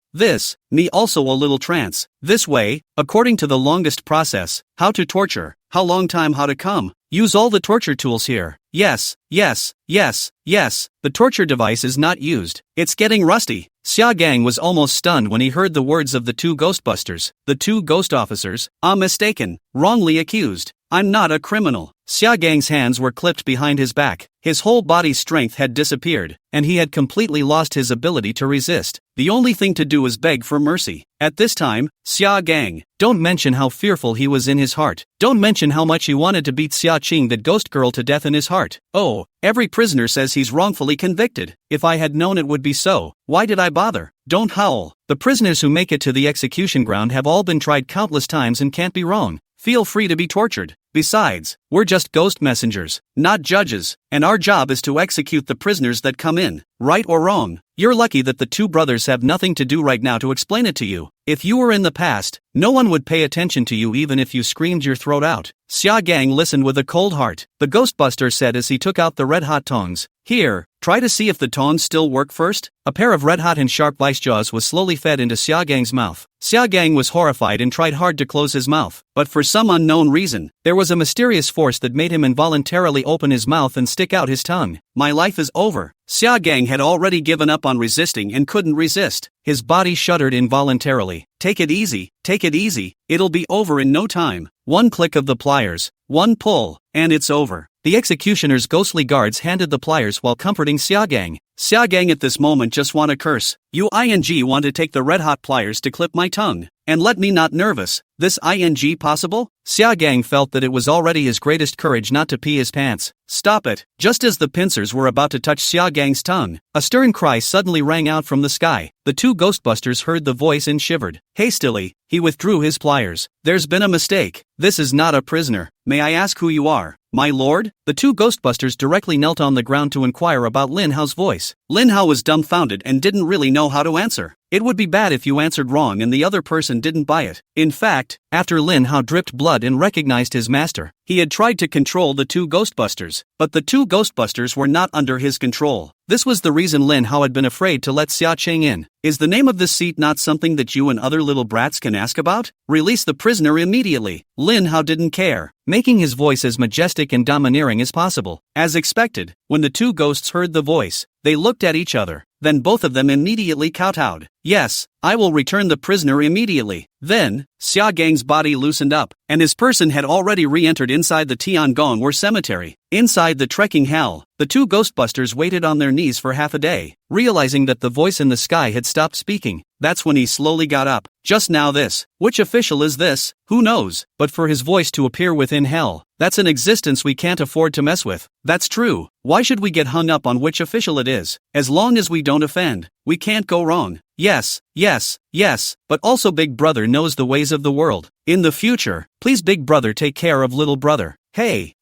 Speaker 1: Me also a little trance. This way, according to the longest process, how to torture, how long time how to come. Use all the torture tools here. Yes. The torture device is not used. It's getting rusty. Xia Gang was almost stunned when he heard the words of the 2 Ghostbusters. The 2 ghost officers, mistaken, wrongly accused. I'm not a criminal. Xia Gang's hands were clipped behind his back. His whole body's strength had disappeared, and he had completely lost his ability to resist. The only thing to do was beg for mercy. At this time, Xia Gang, don't mention how fearful he was in his heart. Don't mention how much he wanted to beat Xia Qing, that ghost girl, to death in his heart. Oh, every prisoner says he's wrongfully convicted. If I had known it would be so, why did I bother? Don't howl. The prisoners who make it to the execution ground have all been tried countless times and can't be wrong. Feel free to be tortured. Besides, we're just ghost messengers, not judges, and our job is to execute the prisoners that come in, right or wrong. You're lucky that the 2 brothers have nothing to do right now to explain it to you. If you were in the past, no one would pay attention to you even if you screamed your throat out. Xia Gang listened with a cold heart. The Ghostbuster said as he took out the red-hot tongs. Here, try to see if the tongs still work first. A pair of red-hot and sharp vice jaws was slowly fed into Xia Gang's mouth. Xia Gang was horrified and tried hard to close his mouth, but for some unknown reason, there was a mysterious force that made him involuntarily open his mouth and stick out his tongue. My life is over. Xia Gang had already given up on resisting and couldn't resist. His body shuddered involuntarily. Take it easy, it'll be over in no time. One click of the pliers, one pull, and it's over. The executioner's ghostly guards handed the pliers while comforting Xia Gang. Xia Gang at this moment just want to curse. You want to take the red-hot pliers to clip my tongue, and let me not nervous. This possible? Xia Gang felt that it was already his greatest courage not to pee his pants. Stop it! Just as the pincers were about to touch Xia Gang's tongue, a stern cry suddenly rang out from the sky. The 2 Ghostbusters heard the voice and shivered. Hastily, he withdrew his pliers. There's been a mistake. This is not a prisoner. May I ask who you are? My lord? The 2 Ghostbusters directly knelt on the ground to inquire about Lin Hao's voice. Lin Hao was dumbfounded and didn't really know how to answer. It would be bad if you answered wrong and the other person didn't buy it. In fact, after Lin Hao dripped blood and recognized his master, he had tried to control the 2 Ghostbusters, but the 2 Ghostbusters were not under his control. This was the reason Lin Hao had been afraid to let Xia Qing in. Is the name of this seat not something that you and other little brats can ask about? Release the prisoner immediately. Lin Hao didn't care, making his voice as majestic and domineering as possible. As expected, when the 2 ghosts heard the voice, they looked at each other. Then both of them immediately kowtowed. Yes, I will return the prisoner immediately. Then, Xia Gang's body loosened up, and his person had already re-entered inside the Tiangong cemetery. Inside the trekking hell, the 2 Ghostbusters waited on their knees for half a day, realizing that the voice in the sky had stopped speaking. That's when he slowly got up. Just now this. Which official is this? Who knows? But for his voice to appear within hell, that's an existence we can't afford to mess with. That's true. Why should we get hung up on which official it is? As long as we don't offend, we can't go wrong. Yes, but also Big Brother knows the ways of the world. In the future, please Big Brother take care of little brother. Hey,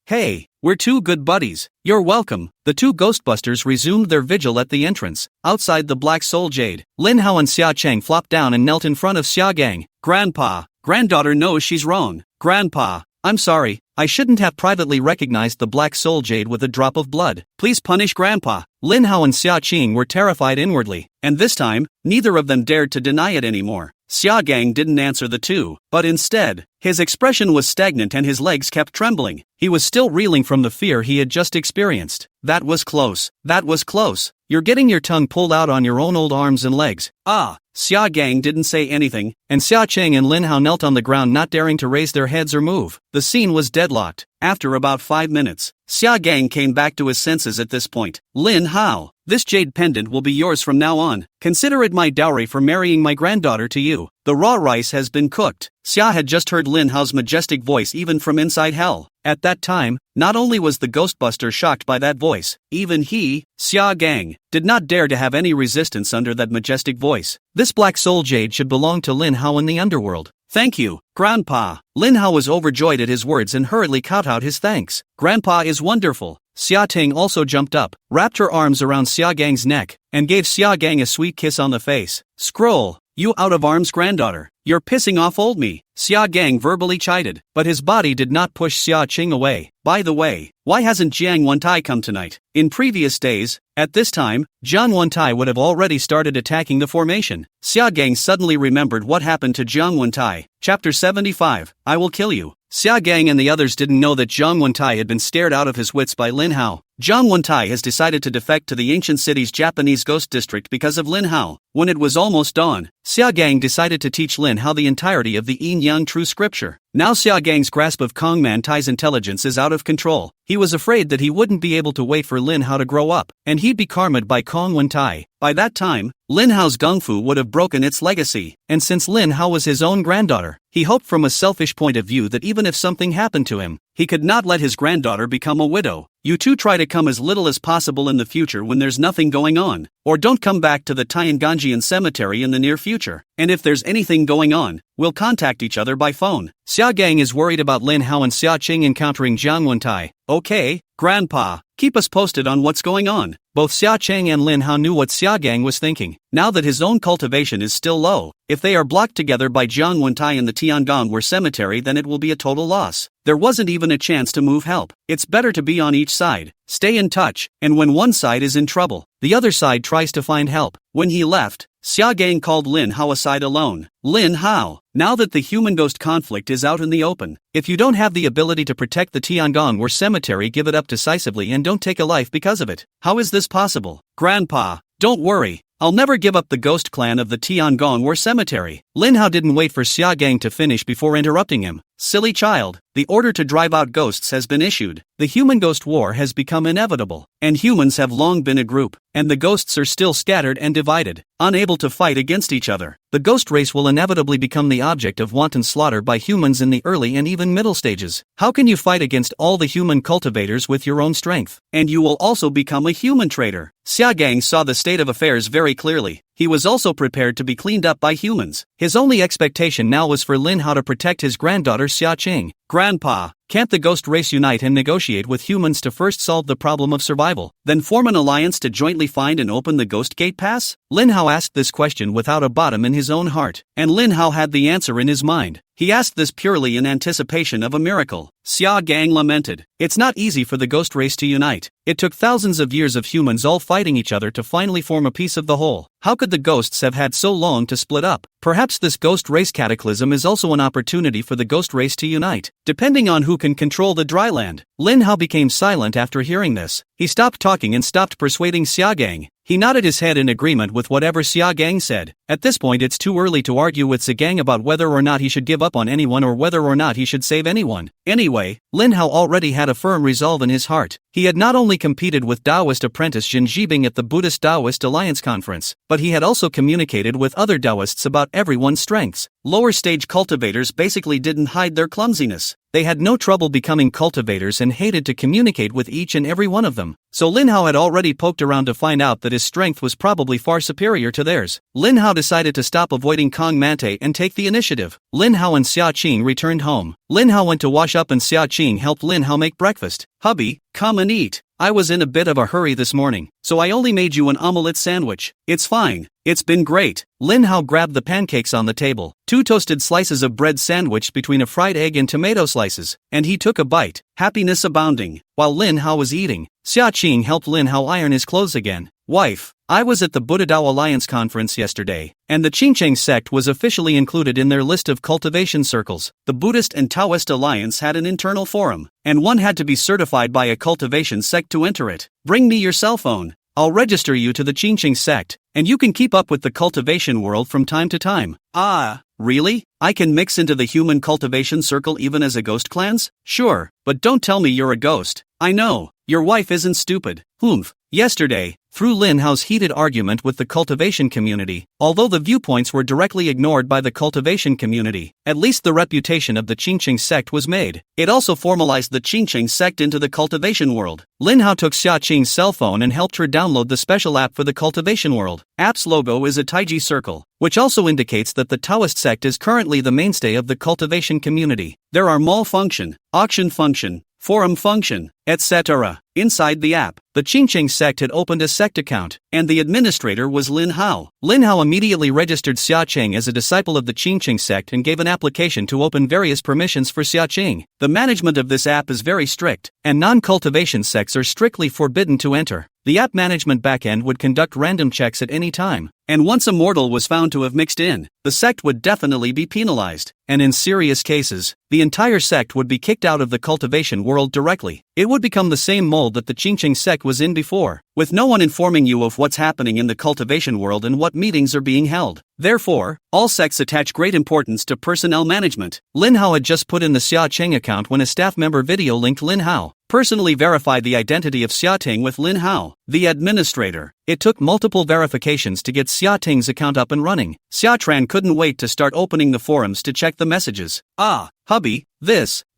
Speaker 1: we're 2 good buddies. You're welcome. The 2 Ghostbusters resumed their vigil at the entrance. Outside the Black Soul Jade, Lin Hao and Xia Cheng flopped down and knelt in front of Xia Gang. Grandpa, granddaughter knows she's wrong. Grandpa, I'm sorry, I shouldn't have privately recognized the black soul jade with a drop of blood. Please punish Grandpa. Lin Hao and Xia Qing were terrified inwardly, and this time, neither of them dared to deny it anymore. Xia Gang didn't answer the two, but instead, his expression was stagnant and his legs kept trembling. He was still reeling from the fear he had just experienced. That was close. That was close. You're getting your tongue pulled out on your own old arms and legs. Ah! Xia Gang didn't say anything, and Xia Qing and Lin Hao knelt on the ground, not daring to raise their heads or move. The scene was deadlocked. After about 5 minutes, Xia Gang came back to his senses at this point. Lin Hao, this jade pendant will be yours from now on. Consider it my dowry for marrying my granddaughter to you. The raw rice has been cooked. Xia had just heard Lin Hao's majestic voice even from inside hell. At that time, not only was the Ghostbuster shocked by that voice, even he, Xia Gang, did not dare to have any resistance under that majestic voice. This black soul jade should belong to Lin Hao in the underworld. Thank you, Grandpa. Lin Hao was overjoyed at his words and hurriedly kowtowed his thanks. Grandpa is wonderful. Xia Ting also jumped up, wrapped her arms around Xia Gang's neck, and gave Xia Gang a sweet kiss on the face. Scroll, you out-of-arms granddaughter. You're pissing off old me, Xia Gang verbally chided, but his body did not push Xia Qing away. By the way, why hasn't Jiang Wentai come tonight? In previous days, at this time, Jiang Wentai would have already started attacking the formation. Xia Gang suddenly remembered what happened to Jiang Wentai. Chapter 75, I will kill you. Xia Gang and the others didn't know that Jiang Wentai had been scared out of his wits by Lin Hao. Jiang Wentai has decided to defect to the ancient city's Japanese ghost district because of Lin Hao. When it was almost dawn, Xia Gang decided to teach Lin Hao the entirety of the Yin Yang True Scripture. Now Xia Gang's grasp of Kong Mantai's intelligence is out of control. He was afraid that he wouldn't be able to wait for Lin Hao to grow up, and he'd be karma'd by Kong Wentai. By that time, Lin Hao's Gung Fu would have broken its legacy, and since Lin Hao was his own granddaughter, he hoped from a selfish point of view that even if something happened to him, he could not let his granddaughter become a widow. You two try to come as little as possible in the future when there's nothing going on, or don't come back to the Tianganjian cemetery in the near future, and if there's anything going on, we'll contact each other by phone. Xia Gang is worried about Lin Hao and Xia Qing encountering Jiang Wentai. Okay, Grandpa, keep us posted on what's going on. Both Xia Qing and Lin Hao knew what Xia Gang was thinking. Now that his own cultivation is still low, if they are blocked together by Jiang Wentai in the Tianganwar cemetery, then it will be a total loss. There wasn't even a chance to move help. It's better to be on each side. Stay in touch, and when one side is in trouble, the other side tries to find help. When he left, Xia Gang called Lin Hao aside alone. Lin Hao, now that the human-ghost conflict is out in the open, if you don't have the ability to protect the Tianganwar cemetery, give it up decisively and don't take a life because of it. How is this possible? Grandpa, don't worry. I'll never give up the ghost clan of the Tianganwar cemetery. Lin Hao didn't wait for Xia Gang to finish before interrupting him. Silly child, the order to drive out ghosts has been issued. The human-ghost war has become inevitable, and humans have long been a group, and the ghosts are still scattered and divided, unable to fight against each other. The ghost race will inevitably become the object of wanton slaughter by humans in the early and even middle stages. How can you fight against all the human cultivators with your own strength? And you will also become a human traitor. Xia Gang saw the state of affairs very clearly. He was also prepared to be cleaned up by humans. His only expectation now was for Lin Hao to protect his granddaughter Xia Qing. Grandpa, can't the ghost race unite and negotiate with humans to first solve the problem of survival, then form an alliance to jointly find and open the Ghost Gate Pass? Lin Hao asked this question without a bottom in his own heart, and Lin Hao had the answer in his mind. He asked this purely in anticipation of a miracle. Xia Gang lamented. It's not easy for the ghost race to unite. It took thousands of years of humans all fighting each other to finally form a piece of the whole. How could the ghosts have had so long to split up? Perhaps this ghost race cataclysm is also an opportunity for the ghost race to unite, depending on who can control the dry land. Lin Hao became silent after hearing this. He stopped talking and stopped persuading Xia Gang. He nodded his head in agreement with whatever Xia Gang said. At this point, it's too early to argue with Xia Gang about whether or not he should give up on anyone or whether or not he should save anyone. Anyway, Lin Hao already had a firm resolve in his heart. He had not only competed with Taoist apprentice Jin Jibing at the Buddhist Taoist Alliance Conference, but he had also communicated with other Taoists about everyone's strengths. Lower stage cultivators basically didn't hide their clumsiness. They had no trouble becoming cultivators and hated to communicate with each and every one of them. So Lin Hao had already poked around to find out that his strength was probably far superior to theirs. Lin Hao decided to stop avoiding Kong Mante and take the initiative. Lin Hao and Xia Qing returned home. Lin Hao went to wash up and Xia Qing helped Lin Hao make breakfast. Hubby, come and eat. I was in a bit of a hurry this morning, so I only made you an omelette sandwich. It's fine. It's been great. Lin Hao grabbed the pancakes on the table, 2 toasted slices of bread sandwiched between a fried egg and tomato slices, and he took a bite, happiness abounding. While Lin Hao was eating, Xia Qing helped Lin Hao iron his clothes again. Wife, I was at the Buddha Dao Alliance conference yesterday, and the Qingcheng sect was officially included in their list of cultivation circles. The Buddhist and Taoist Alliance had an internal forum, and one had to be certified by a cultivation sect to enter it. Bring me your cell phone. I'll register you to the Qingcheng sect, and you can keep up with the cultivation world from time to time. Ah, really? I can mix into the human cultivation circle even as a ghost cleanse? Sure, but don't tell me you're a ghost. I know, your wife isn't stupid. Humph. Yesterday, through Lin Hao's heated argument with the cultivation community, although the viewpoints were directly ignored by the cultivation community, at least the reputation of the Qingcheng sect was made. It also formalized the Qingcheng sect into the cultivation world. Lin Hao took Xia Qing's cell phone and helped her download the special app for the cultivation world. App's logo is a Taiji circle, which also indicates that the Taoist sect is currently the mainstay of the cultivation community. There are mall function, auction function, forum function, etc. Inside the app, the Qingcheng sect had opened a sect account, and the administrator was Lin Hao. Lin Hao immediately registered Xia Qing as a disciple of the Qingcheng sect and gave an application to open various permissions for Xia Qing. The management of this app is very strict, and non-cultivation sects are strictly forbidden to enter. The app management backend would conduct random checks at any time, and once a mortal was found to have mixed in, the sect would definitely be penalized, and in serious cases, the entire sect would be kicked out of the cultivation world directly. It would become the same mold that the Qingcheng sect was in before, with no one informing you of what's happening in the cultivation world and what meetings are being held. Therefore, all sects attach great importance to personnel management. Lin Hao had just put in the Xia Qing account when a staff member video linked Lin Hao personally verified the identity of Xia Ting with Lin Hao, the administrator. It took multiple verifications to get Xia Ting's account up and running. Xia Tran couldn't wait to start opening the forums to check the messages. Ah, hubby,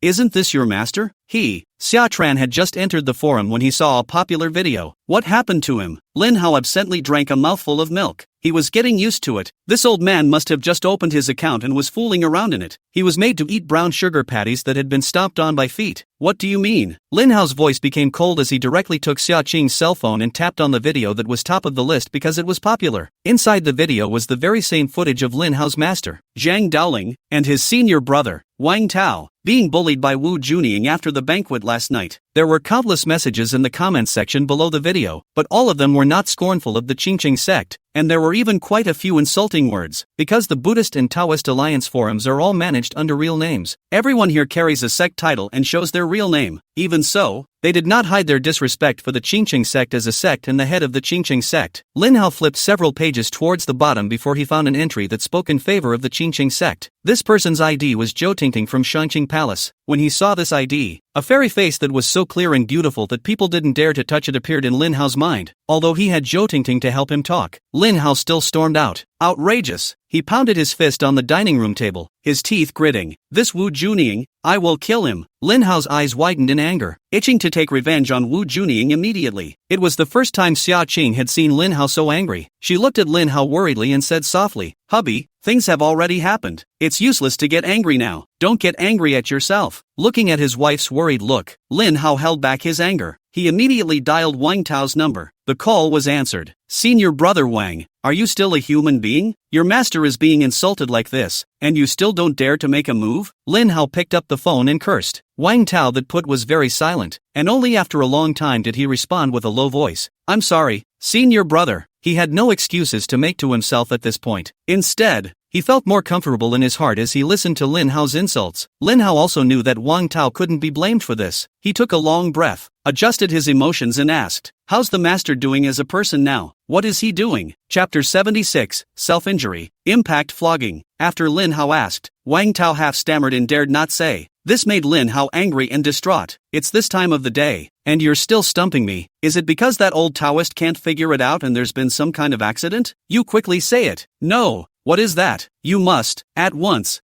Speaker 1: isn't this your master? Xia Tran had just entered the forum when he saw a popular video. What happened to him? Lin Hao absently drank a mouthful of milk. He was getting used to it. This old man must have just opened his account and was fooling around in it. He was made to eat brown sugar patties that had been stomped on by feet. What do you mean? Lin Hao's voice became cold as he directly took Xia Qing's cell phone and tapped on the video that was top of the list because it was popular. Inside the video was the very same footage of Lin Hao's master, Zhang Daoling, and his senior brother, Wang Tao, being bullied by Wu Junying after the banquet last night. There were countless messages in the comments section below the video, but all of them were not scornful of the Qingcheng sect, and there were even quite a few insulting words, because the Buddhist and Taoist Alliance forums are all managed under real names. Everyone here carries a sect title and shows their real name. Even so, they did not hide their disrespect for the Qingcheng sect as a sect and the head of the Qingcheng sect. Lin Hao flipped several pages towards the bottom before he found an entry that spoke in favor of the Qingcheng sect. This person's ID was Zhou Tingting from Shangqing Palace. When he saw this ID, a fairy face that was so clear and beautiful that people didn't dare to touch it appeared in Lin Hao's mind. Although he had Zhou Tingting to help him talk, Lin Hao still stormed out. Outrageous! He pounded his fist on the dining room table, his teeth gritting. This Wu Junying, I will kill him. Lin Hao's eyes widened in anger, itching to take revenge on Wu Junying immediately. It was the first time Xia Qing had seen Lin Hao so angry. She looked at Lin Hao worriedly and said softly, "Hubby, things have already happened. It's useless to get angry now. Don't get angry at yourself." Looking at his wife's worried look, Lin Hao held back his anger. He immediately dialed Wang Tao's number. The call was answered. "Senior brother Wang, are you still a human being? Your master is being insulted like this, and you still don't dare to make a move?" Lin Hao picked up the phone and cursed. Wang Tao that put was very silent, and only after a long time did he respond with a low voice. "I'm sorry, senior brother." He had no excuses to make to himself at this point. Instead, he felt more comfortable in his heart as he listened to Lin Hao's insults. Lin Hao also knew that Wang Tao couldn't be blamed for this. He took a long breath, adjusted his emotions and asked, "How's the master doing as a person now? What is he doing?" Chapter 76, Self-Injury, Impact Flogging. After Lin Hao asked, Wang Tao half-stammered and dared not say. This made Lin Hao angry and distraught. "It's this time of the day, and you're still stumping me. Is it because that old Taoist can't figure it out and there's been some kind of accident? You quickly say it." "No. What is that?" You must, at once,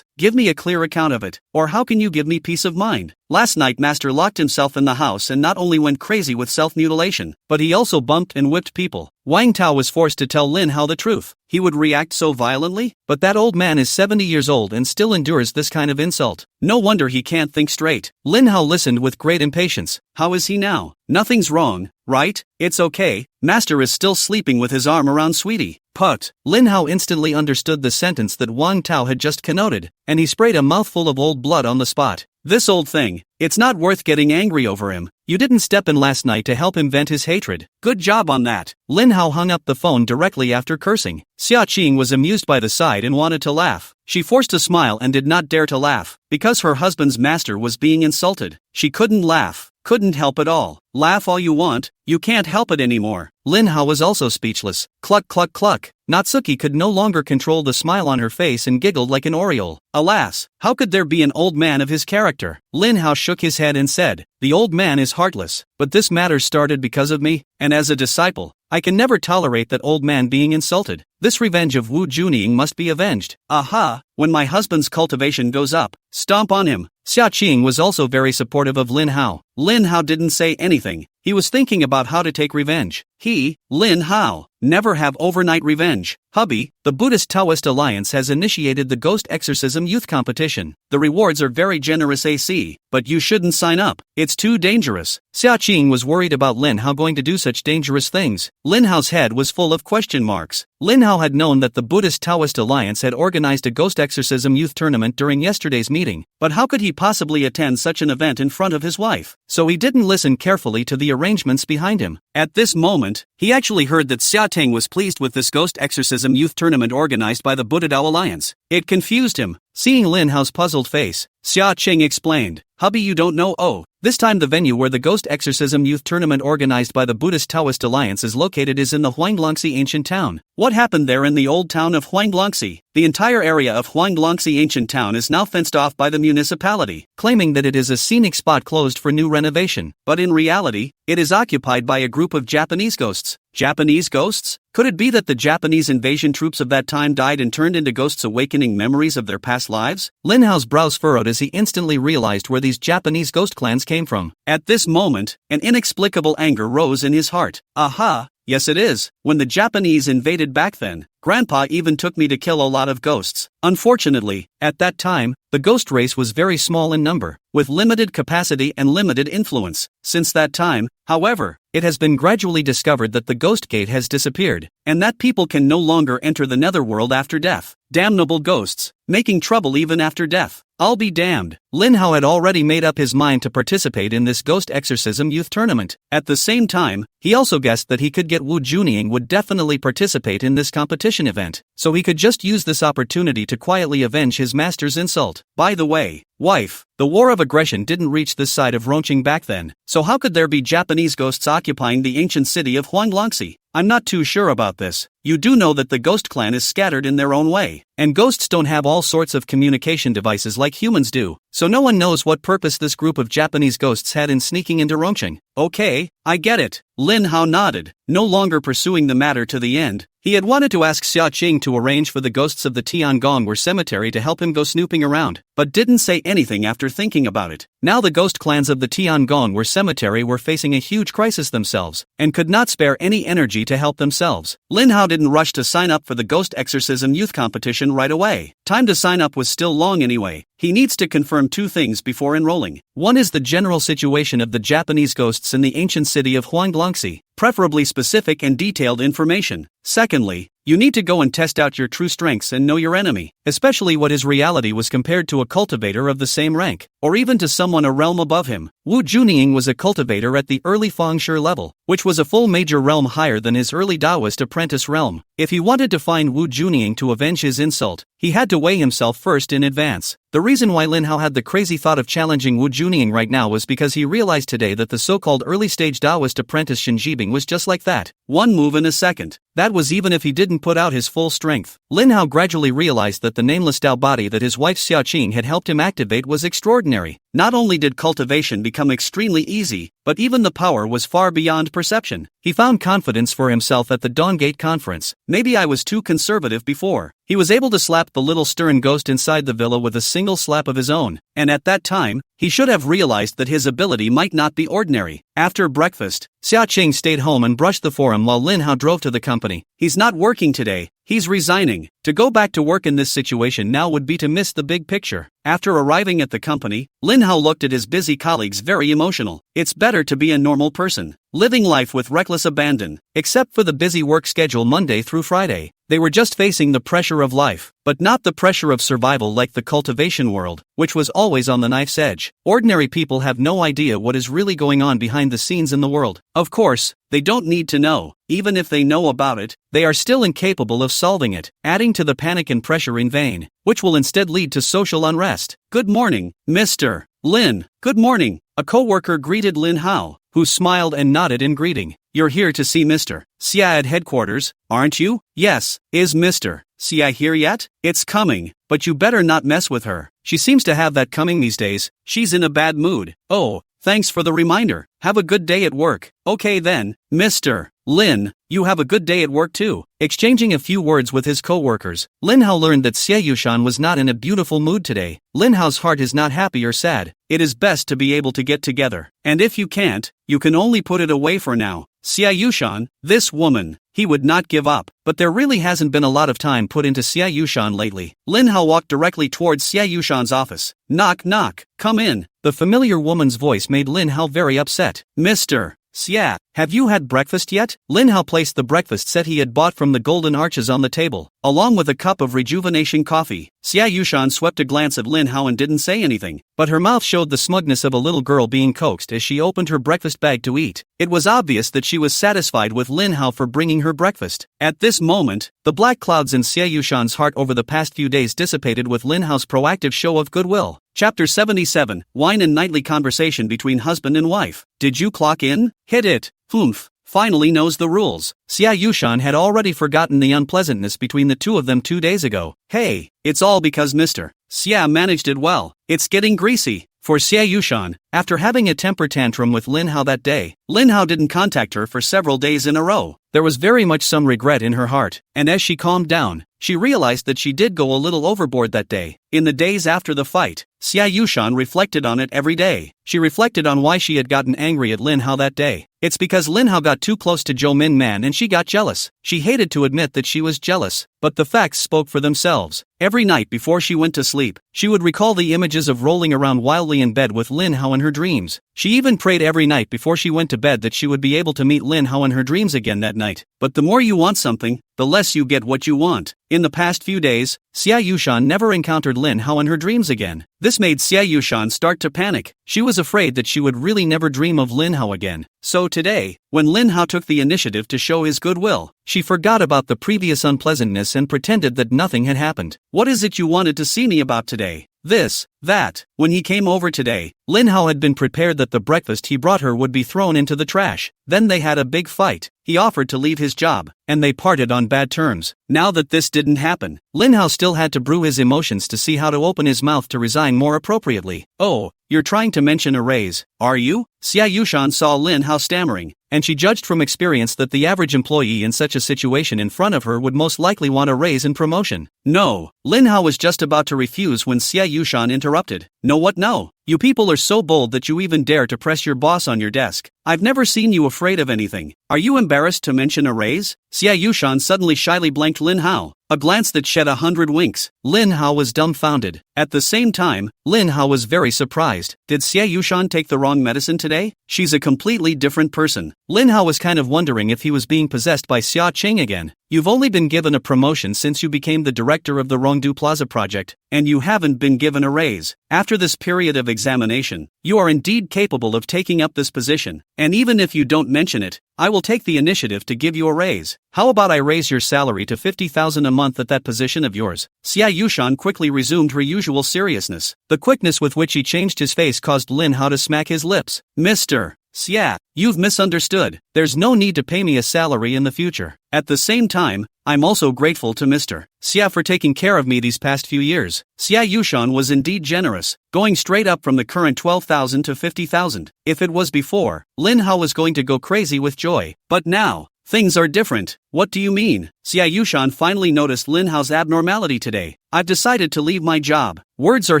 Speaker 1: give me a clear account of it, or how can you give me peace of mind? Last night Master locked himself in the house and not only went crazy with self-mutilation, but he also bumped and whipped people. Wang Tao was forced to tell Lin Hao the truth. He would react so violently? But that old man is 70 years old and still endures this kind of insult. No wonder he can't think straight. Lin Hao listened with great impatience. How is he now? Nothing's wrong, right? It's okay. Master is still sleeping with his arm around Sweetie. Put. Lin Hao instantly understood the sentence that Wang Tao had just connoted, and he sprayed a mouthful of old blood on the spot. This old thing, it's not worth getting angry over him. You didn't step in last night to help him vent his hatred. Good job on that. Lin Hao hung up the phone directly after cursing. Xia Qing was amused by the sight and wanted to laugh. She forced a smile and did not dare to laugh, because her husband's master was being insulted. She couldn't laugh. Couldn't help at all. Laugh all you want, you can't help it anymore. Lin Hao was also speechless. Cluck cluck cluck. Natsuki could no longer control the smile on her face and giggled like an oriole. Alas, how could there be an old man of his character? Lin Hao shook his head and said, the old man is heartless, but this matter started because of me, and as a disciple, I can never tolerate that old man being insulted. This revenge of Wu Junying must be avenged. Aha, when my husband's cultivation goes up, stomp on him. Xia Qing was also very supportive of Lin Hao. Lin Hao didn't say anything. He was thinking about how to take revenge. He, Lin Hao, never have overnight revenge. Hubby, the Buddhist Taoist Alliance has initiated the Ghost Exorcism Youth Competition. The rewards are very generous AC, but you shouldn't sign up. It's too dangerous. Xia Qing was worried about Lin Hao going to do such dangerous things. Lin Hao's head was full of question marks. Lin Hao had known that the Buddhist Taoist Alliance had organized a Ghost Exorcism Youth Tournament during yesterday's meeting, but how could he possibly attend such an event in front of his wife? So he didn't listen carefully to the arrangements behind him. At this moment, he actually heard that Xia Teng was pleased with this Ghost Exorcism Youth Tournament organized by the Buddha Tao Alliance. It confused him. Seeing Lin Hao's puzzled face, Xia Qing explained, hubby, you don't know? Oh, this time the venue where the Ghost Exorcism Youth Tournament organized by the Buddhist Taoist Alliance is located is in the Huanglongxi ancient town. What happened there in the old town of Huanglongxi? The entire area of Huanglongxi ancient town is now fenced off by the municipality, claiming that it is a scenic spot closed for new renovation. But in reality, it is occupied by a group of Japanese ghosts. Japanese ghosts? Could it be that the Japanese invasion troops of that time died and turned into ghosts, awakening memories of their past lives? Lin Hao's brows furrowed as he instantly realized where these Japanese ghost clans came from. At this moment, an inexplicable anger rose in his heart. Aha! Yes it is. When the Japanese invaded back then, Grandpa even took me to kill a lot of ghosts. Unfortunately, at that time, the ghost race was very small in number, with limited capacity and limited influence. Since that time, however, it has been gradually discovered that the ghost gate has disappeared, and that people can no longer enter the netherworld after death. Damnable ghosts, making trouble even after death. I'll be damned. Lin Hao had already made up his mind to participate in this Ghost Exorcism Youth Tournament. At the same time, he also guessed that he could get Wu Junying would definitely participate in this competition event, so he could just use this opportunity to quietly avenge his master's insult. By the way, wife, the war of aggression didn't reach this side of Rongqing back then, so how could there be Japanese ghosts occupying the ancient city of Huanglongxi? I'm not too sure about this. You do know that the ghost clan is scattered in their own way, and ghosts don't have all sorts of communication devices like humans do, so no one knows what purpose this group of Japanese ghosts had in sneaking into Rongqing. Okay, I get it. Lin Hao nodded, no longer pursuing the matter to the end. He had wanted to ask Xia Qing to arrange for the ghosts of the Tiangong cemetery to help him go snooping around, but didn't say anything after thinking about it. Now the ghost clans of the Tiangong cemetery were facing a huge crisis themselves, and could not spare any energy to help themselves. Lin Hao didn't rush to sign up for the Ghost Exorcism Youth Competition right away. Time to sign up was still long anyway. He needs to confirm two things before enrolling. One is the general situation of the Japanese ghosts in the ancient city of Huanglongxi, preferably specific and detailed information. Secondly, you need to go and test out your true strengths and know your enemy, especially what his reality was compared to a cultivator of the same rank, or even to someone a realm above him. Wu Junying was a cultivator at the early Fengshi level, which was a full major realm higher than his early Taoist apprentice realm. If he wanted to find Wu Junying to avenge his insult, he had to weigh himself first in advance. The reason why Lin Hao had the crazy thought of challenging Wu Junying right now was because he realized today that the so-called early-stage Taoist apprentice Shen Jibing was just like that. One move in a second. That was even if he didn't put out his full strength. Lin Hao gradually realized that the nameless Tao body that his wife Xia Qing had helped him activate was extraordinary. Not only did cultivation become extremely easy, but even the power was far beyond perception. He found confidence for himself at the Dawngate conference. Maybe I was too conservative before. He was able to slap the little stern ghost inside the villa with a single slap of his own, and at that time, he should have realized that his ability might not be ordinary. After breakfast, Xia Qing stayed home and brushed the forum while Lin Hao drove to the company. He's not working today, he's resigning. To go back to work in this situation now would be to miss the big picture. After arriving at the company, Lin Hao looked at his busy colleagues very emotional. It's better to be a normal person, living life with reckless abandon. Except for the busy work schedule Monday through Friday, they were just facing the pressure of life, but not the pressure of survival like the cultivation world, which was always on the knife's edge. Ordinary people have no idea what is really going on behind the scenes in the world. Of course, they don't need to know. Even if they know about it, they are still incapable of solving it, adding to the panic and pressure in vain, which will instead lead to social unrest. Good morning, Mr. Lin. Good morning. A co-worker greeted Lin Hao, who smiled and nodded in greeting. You're here to see Mr. Xia at headquarters, aren't you? Yes. Is Mr. Xia here yet? It's coming, but you better not mess with her. She seems to have that coming these days. She's in a bad mood. Oh, thanks for the reminder. Have a good day at work. Okay then, Mr. Lin, you have a good day at work too. Exchanging a few words with his co-workers, Lin Hao learned that Xie Yushan was not in a beautiful mood today. Lin Hao's heart is not happy or sad. It is best to be able to get together. And if you can't, you can only put it away for now. Xie Yushan, this woman, he would not give up. But there really hasn't been a lot of time put into Xie Yushan lately. Lin Hao walked directly towards Xie Yushan's office. Knock knock, come in. The familiar woman's voice made Lin Hao very upset. Mr. Xia, have you had breakfast yet? Lin Hao placed the breakfast set he had bought from the Golden Arches on the table, along with a cup of rejuvenation coffee. Xia Yushan swept a glance at Lin Hao and didn't say anything, but her mouth showed the smugness of a little girl being coaxed as she opened her breakfast bag to eat. It was obvious that she was satisfied with Lin Hao for bringing her breakfast. At this moment, the black clouds in Xia Yushan's heart over the past few days dissipated with Lin Hao's proactive show of goodwill. Chapter 77, Wine and Nightly Conversation Between Husband and Wife. Did you clock in? Hit it. Humph. Finally knows the rules. Xia Yushan had already forgotten the unpleasantness between the two of them 2 days ago. Hey, it's all because Mr. Xia managed it well. It's getting greasy. For Xia Yushan, after having a temper tantrum with Lin Hao that day, Lin Hao didn't contact her for several days in a row. There was very much some regret in her heart, and as she calmed down, she realized that she did go a little overboard that day. In the days after the fight, Xia Yushan reflected on it every day. She reflected on why she had gotten angry at Lin Hao that day. It's because Lin Hao got too close to Zhou Min Man and she got jealous. She hated to admit that she was jealous, but the facts spoke for themselves. Every night before she went to sleep, she would recall the images of rolling around wildly in bed with Lin Hao in her dreams. She even prayed every night before she went to bed that she would be able to meet Lin Hao in her dreams again that night. But the more you want something, the less you get what you want. In the past few days, Xia Yushan never encountered Lin Hao in her dreams again. This made Xia Yushan start to panic. She was afraid that she would really never dream of Lin Hao again. So today, when Lin Hao took the initiative to show his goodwill, she forgot about the previous unpleasantness and pretended that nothing had happened. What is it you wanted to see me about today? This, that. When he came over today, Lin Hao had been prepared that the breakfast he brought her would be thrown into the trash. Then they had a big fight. He offered to leave his job, and they parted on bad terms. Now that this didn't happen, Lin Hao still had to brew his emotions to see how to open his mouth to resign more appropriately. Oh, you're trying to mention a raise, are you? Xia Yushan saw Lin Hao stammering, and she judged from experience that the average employee in such a situation in front of her would most likely want a raise and promotion. No, Lin Hao was just about to refuse when Xia Yushan interrupted. No what no? You people are so bold that you even dare to press your boss on your desk. I've never seen you afraid of anything. Are you embarrassed to mention a raise? Xia Yushan suddenly shyly blanked Lin Hao, a glance that shed 100 winks. Lin Hao was dumbfounded. At the same time, Lin Hao was very surprised. Did Xia Yushan take the wrong medicine today? She's a completely different person. Lin Hao was kind of wondering if he was being possessed by Xia Qing again. You've only been given a promotion since you became the director of the Rongdu Plaza project, and you haven't been given a raise. After this period of examination, you are indeed capable of taking up this position, and even if you don't mention it, I will take the initiative to give you a raise. How about I raise your salary to 50,000 a month at that position of yours? Xia Yushan quickly resumed her usual seriousness. The quickness with which he changed his face caused Lin Hao to smack his lips. Mr. Xia, you've misunderstood. There's no need to pay me a salary in the future. At the same time, I'm also grateful to Mr. Xia for taking care of me these past few years. Xia Yushan was indeed generous, going straight up from the current 12,000 to 50,000. If it was before, Lin Hao was going to go crazy with joy. But now, things are different. What do you mean? Xia Yushan finally noticed Lin Hao's abnormality today. I've decided to leave my job. Words are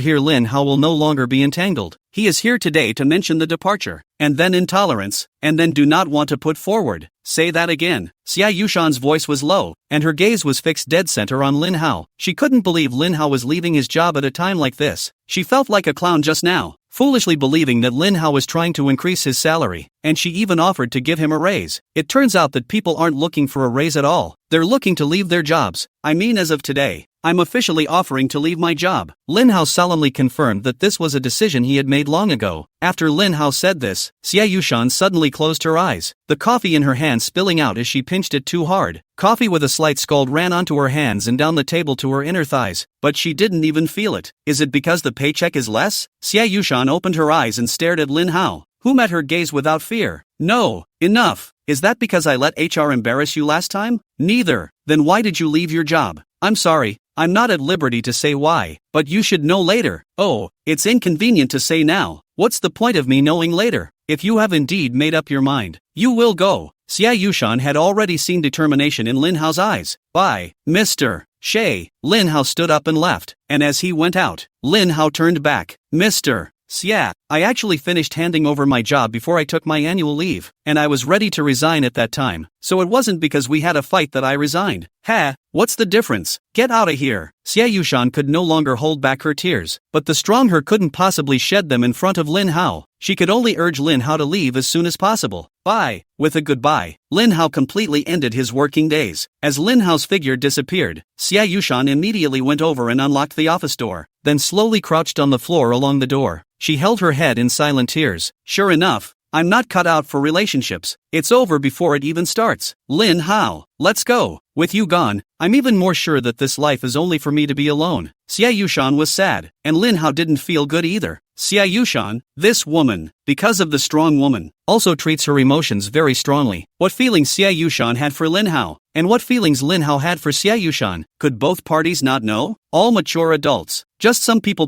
Speaker 1: here. Lin Hao will no longer be entangled. He is here today to mention the departure, and then intolerance, and then do not want to put forward. Say that again. Xia Yushan's voice was low, and her gaze was fixed dead center on Lin Hao. She couldn't believe Lin Hao was leaving his job at a time like this. She felt like a clown just now, foolishly believing that Lin Hao was trying to increase his salary, and she even offered to give him a raise. It turns out that people aren't looking for a raise at all. They're looking to leave their jobs. I mean, as of today, I'm officially offering to leave my job. Lin Hao solemnly confirmed that this was a decision he had made long ago. After Lin Hao said this, Xia Yushan suddenly closed her eyes, the coffee in her hand spilling out as she pinched it too hard. Coffee with a slight scald ran onto her hands and down the table to her inner thighs, but she didn't even feel it. Is it because the paycheck is less? Xia Yushan opened her eyes and stared at Lin Hao, who met her gaze without fear. No, enough. Is that because I let HR embarrass you last time? Neither. Then why did you leave your job? I'm sorry, I'm not at liberty to say why, but you should know later. Oh, it's inconvenient to say now. What's the point of me knowing later? If you have indeed made up your mind, you will go. Xia Yushan had already seen determination in Lin Hao's eyes. Bye, Mr. Shay. Lin Hao stood up and left, and as he went out, Lin Hao turned back. Mr. Xia, I actually finished handing over my job before I took my annual leave, and I was ready to resign at that time, so it wasn't because we had a fight that I resigned. Ha, what's the difference? Get out of here. Xia Yushan could no longer hold back her tears, but the strong her couldn't possibly shed them in front of Lin Hao. She could only urge Lin Hao to leave as soon as possible. Bye. With a goodbye, Lin Hao completely ended his working days. As Lin Hao's figure disappeared, Xia Yushan immediately went over and unlocked the office door, then slowly crouched on the floor along the door. She held her head in silent tears. Sure enough, I'm not cut out for relationships. It's over before it even starts. Lin Hao, let's go. With you gone, I'm even more sure that this life is only for me to be alone. Xia Yushan was sad, and Lin Hao didn't feel good either. Xia Yushan, this woman, because of the strong woman, also treats her emotions very strongly. What feelings Xia Yushan had for Lin Hao, and what feelings Lin Hao had for Xia Yushan, could both parties not know? All mature adults. Just some people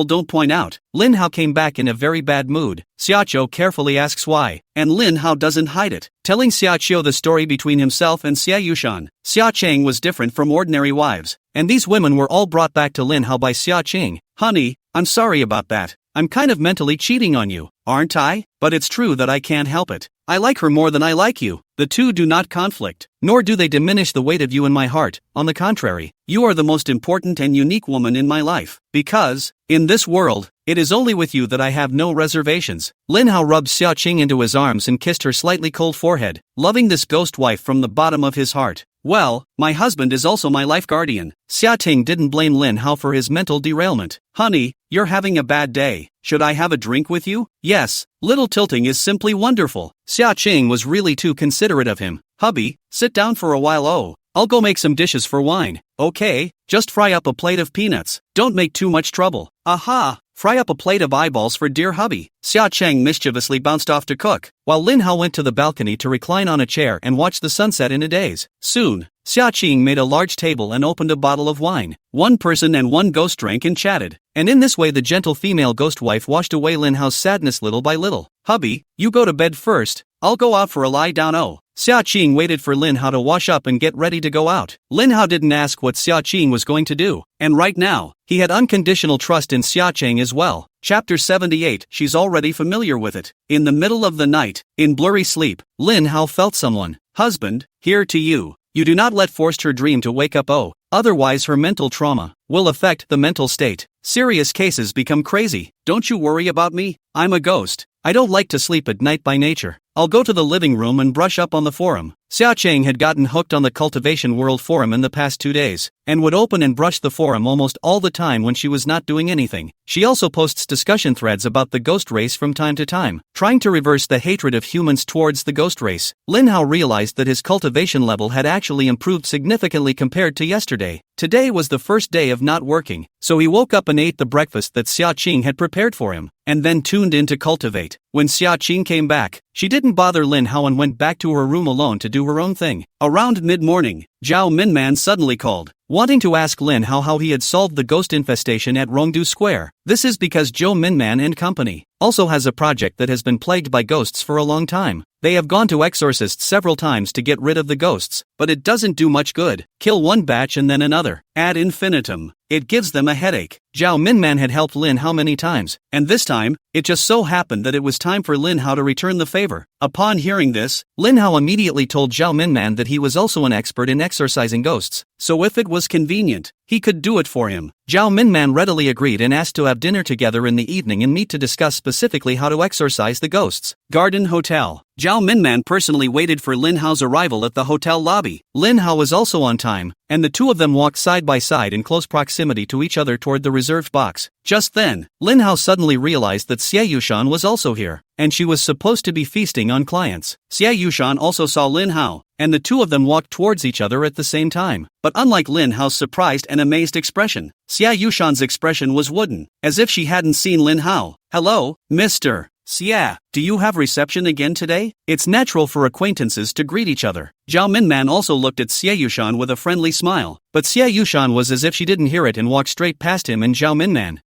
Speaker 1: don't point out. Lin Hao came back in a very bad mood. Xiaqiu carefully asks why, and Lin Hao doesn't hide it, telling Xiaqiu the story between himself and Xia Yushan. Xia Cheng was different from ordinary wives, and these women were all brought back to Lin Hao by Xia Cheng. Honey, I'm sorry about that. I'm kind of mentally cheating on you, aren't I? But it's true that I can't help it. I like her more than I like you. The two do not conflict, nor do they diminish the weight of you in my heart. On the contrary, you are the most important and unique woman in my life. Because, in this world, it is only with you that I have no reservations. Lin Hao rubbed Xia Qing into his arms and kissed her slightly cold forehead, loving this ghost wife from the bottom of his heart. Well, my husband is also my life guardian. Xia Ting didn't blame Lin Hao for his mental derailment. Honey, you're having a bad day. Should I have a drink with you? Yes, little tilting is simply wonderful. Xia Qing was really too considerate of him. Hubby, sit down for a while. Oh, I'll go make some dishes for wine. Okay, just fry up a plate of peanuts. Don't make too much trouble. Aha! Fry up a plate of eyeballs for dear hubby. Xia Cheng mischievously bounced off to cook, while Lin Hao went to the balcony to recline on a chair and watch the sunset in a daze. Soon, Xia Qing made a large table and opened a bottle of wine. One person and one ghost drank and chatted, and in this way the gentle female ghost wife washed away Lin Hao's sadness little by little. Hubby, you go to bed first, I'll go out for a lie down. Oh. Xia Qing waited for Lin Hao to wash up and get ready to go out. Lin Hao didn't ask what Xia Qing was going to do, and right now, he had unconditional trust in Xia Qing as well. Chapter 78. She's already familiar with it. In the middle of the night, in blurry sleep, Lin Hao felt someone. Husband, here to you. You do not let forced her dream to wake up. Oh, otherwise her mental trauma will affect the mental state. Serious cases become crazy. Don't you worry about me. I'm a ghost. I don't like to sleep at night by nature. I'll go to the living room and brush up on the forum. Xia Cheng had gotten hooked on the Cultivation World Forum in the past 2 days, and would open and brush the forum almost all the time when she was not doing anything. She also posts discussion threads about the ghost race from time to time, trying to reverse the hatred of humans towards the ghost race. Lin Hao realized that his cultivation level had actually improved significantly compared to yesterday. Today was the first day of not working, so he woke up and ate the breakfast that Xia Qing had prepared for him, and then tuned in to cultivate. When Xia Qing came back, she didn't bother Lin Hao and went back to her room alone to do her own thing. Around mid-morning, Zhao Minman suddenly called, wanting to ask Lin Hao how he had solved the ghost infestation at Rongdu Square. This is because Zhou Minman and company also has a project that has been plagued by ghosts for a long time. They have gone to exorcists several times to get rid of the ghosts, but it doesn't do much good. Kill one batch and then another, ad infinitum. It gives them a headache. Zhao Minman had helped Lin Hao many times, and this time, it just so happened that it was time for Lin Hao to return the favor. Upon hearing this, Lin Hao immediately told Zhao Minman that he was also an expert in exorcising ghosts, so if it was convenient, he could do it for him. Zhao Minman readily agreed and asked to have dinner together in the evening and meet to discuss specifically how to exorcise the ghosts. Garden Hotel. Zhao Minman personally waited for Lin Hao's arrival at the hotel lobby. Lin Hao was also on time, and the two of them walked side by side in close proximity to each other toward the reserved box. Just then, Lin Hao suddenly realized that Xie Yushan was also here, and she was supposed to be feasting on clients. Xie Yushan also saw Lin Hao, and the two of them walked towards each other at the same time. But unlike Lin Hao's surprised and amazed expression, Xie Yushan's expression was wooden, as if she hadn't seen Lin Hao. "Hello, Mr. Xie, do you have reception again today?" It's natural for acquaintances to greet each other. Zhao Minman also looked at Xie Yushan with a friendly smile, but Xie Yushan was as if she didn't hear it and walked straight past him and Zhao Minman.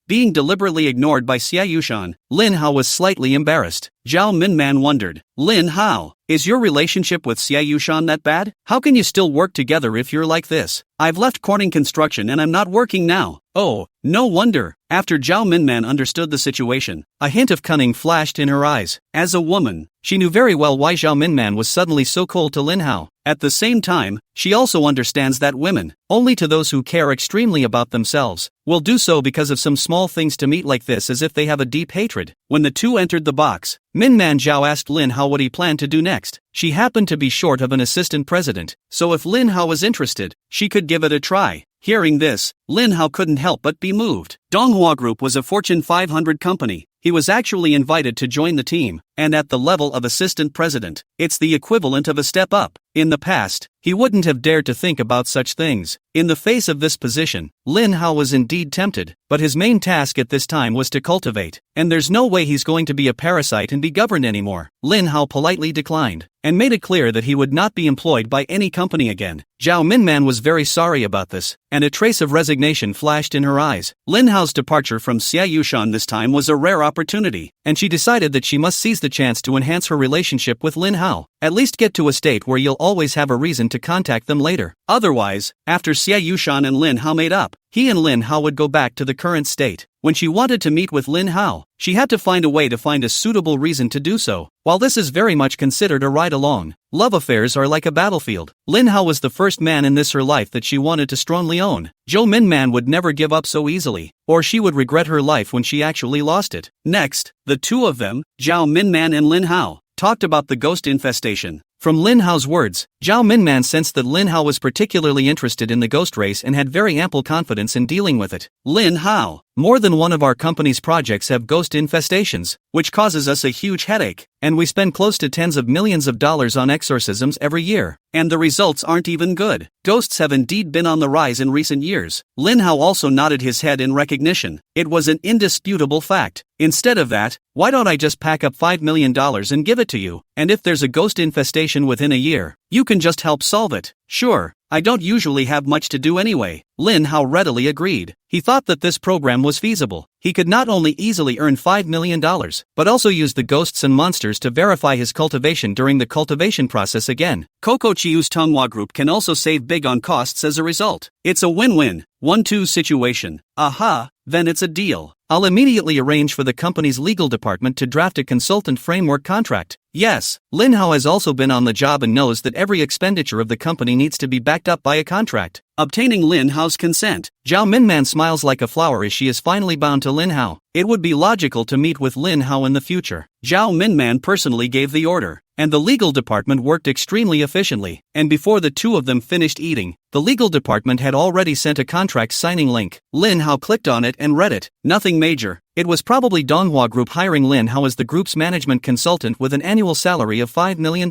Speaker 1: Being deliberately ignored by Xie Yushan, Lin Hao was slightly embarrassed. Zhao Minman wondered, "Lin Hao, is your relationship with Xie Yushan that bad? How can you still work together if you're like this?" "I've left Corning Construction and I'm not working now." "Oh, no wonder." After Zhao Minman understood the situation, a hint of cunning flashed in her eyes. As a woman, she knew very well why Zhao Minman was suddenly so cold to Lin Hao. At the same time, she also understands that women, only to those who care extremely about themselves, will do so because of some small things to meet like this as if they have a deep hatred. When the two entered the box, Minman Zhao asked Lin Hao what he planned to do next. She happened to be short of an assistant president, so if Lin Hao was interested, she could give it a try. Hearing this, Lin Hao couldn't help but be moved. Donghua Group was a Fortune 500 company. He was actually invited to join the team, and at the level of assistant president, it's the equivalent of a step up. In the past, he wouldn't have dared to think about such things. In the face of this position, Lin Hao was indeed tempted, but his main task at this time was to cultivate, and there's no way he's going to be a parasite and be governed anymore. Lin Hao politely declined, and made it clear that he would not be employed by any company again. Zhao Minman was very sorry about this, and a trace of resignation flashed in her eyes. Lin Hao's departure from Xie Yushan this time was a rare opportunity, and she decided that she must seize the chance to enhance her relationship with Lin Hao, at least get to a state where you'll always have a reason to contact them later. Otherwise, after Xie Yushan and Lin Hao made up, he and Lin Hao would go back to the current state. When she wanted to meet with Lin Hao, she had to find a way to find a suitable reason to do so. While this is very much considered a ride-along, love affairs are like a battlefield. Lin Hao was the first man in this her life that she wanted to strongly own. Zhou Minman would never give up so easily, or she would regret her life when she actually lost it. Next, the two of them, Zhao Minman and Lin Hao, talked about the ghost infestation. From Lin Hao's words, Zhao Minman sensed that Lin Hao was particularly interested in the ghost race and had very ample confidence in dealing with it. "Lin Hao, more than one of our company's projects have ghost infestations, which causes us a huge headache, and we spend close to tens of millions of dollars on exorcisms every year, and the results aren't even good. Ghosts have indeed been on the rise in recent years." Lin Hao also nodded his head in recognition. It was an indisputable fact. "Instead of that, why don't I just pack up $5 million and give it to you, and if there's a ghost infestation within a year, you can just help solve it." "Sure, I don't usually have much to do anyway." Lin Hao readily agreed. He thought that this program was feasible. He could not only easily earn $5 million, but also use the ghosts and monsters to verify his cultivation during the cultivation process again. Coco Chiu's Donghua Group can also save big on costs as a result. It's a win-win, 1-2 situation. Aha, then it's a deal. I'll immediately arrange for the company's legal department to draft a consultant framework contract. Yes, Lin Hao has also been on the job and knows that every expenditure of the company needs to be backed up by a contract. Obtaining Lin Hao's consent, Zhao Minman smiles like a flower as she is finally bound to Lin Hao. It would be logical to meet with Lin Hao in the future. Zhao Minman personally gave the order. and the legal department worked extremely efficiently, and before the two of them finished eating, the legal department had already sent a contract signing link. Lin Hao clicked on it and read it. Nothing major. It was probably Donghua Group hiring Lin Hao as the group's management consultant with an annual salary of $5 million.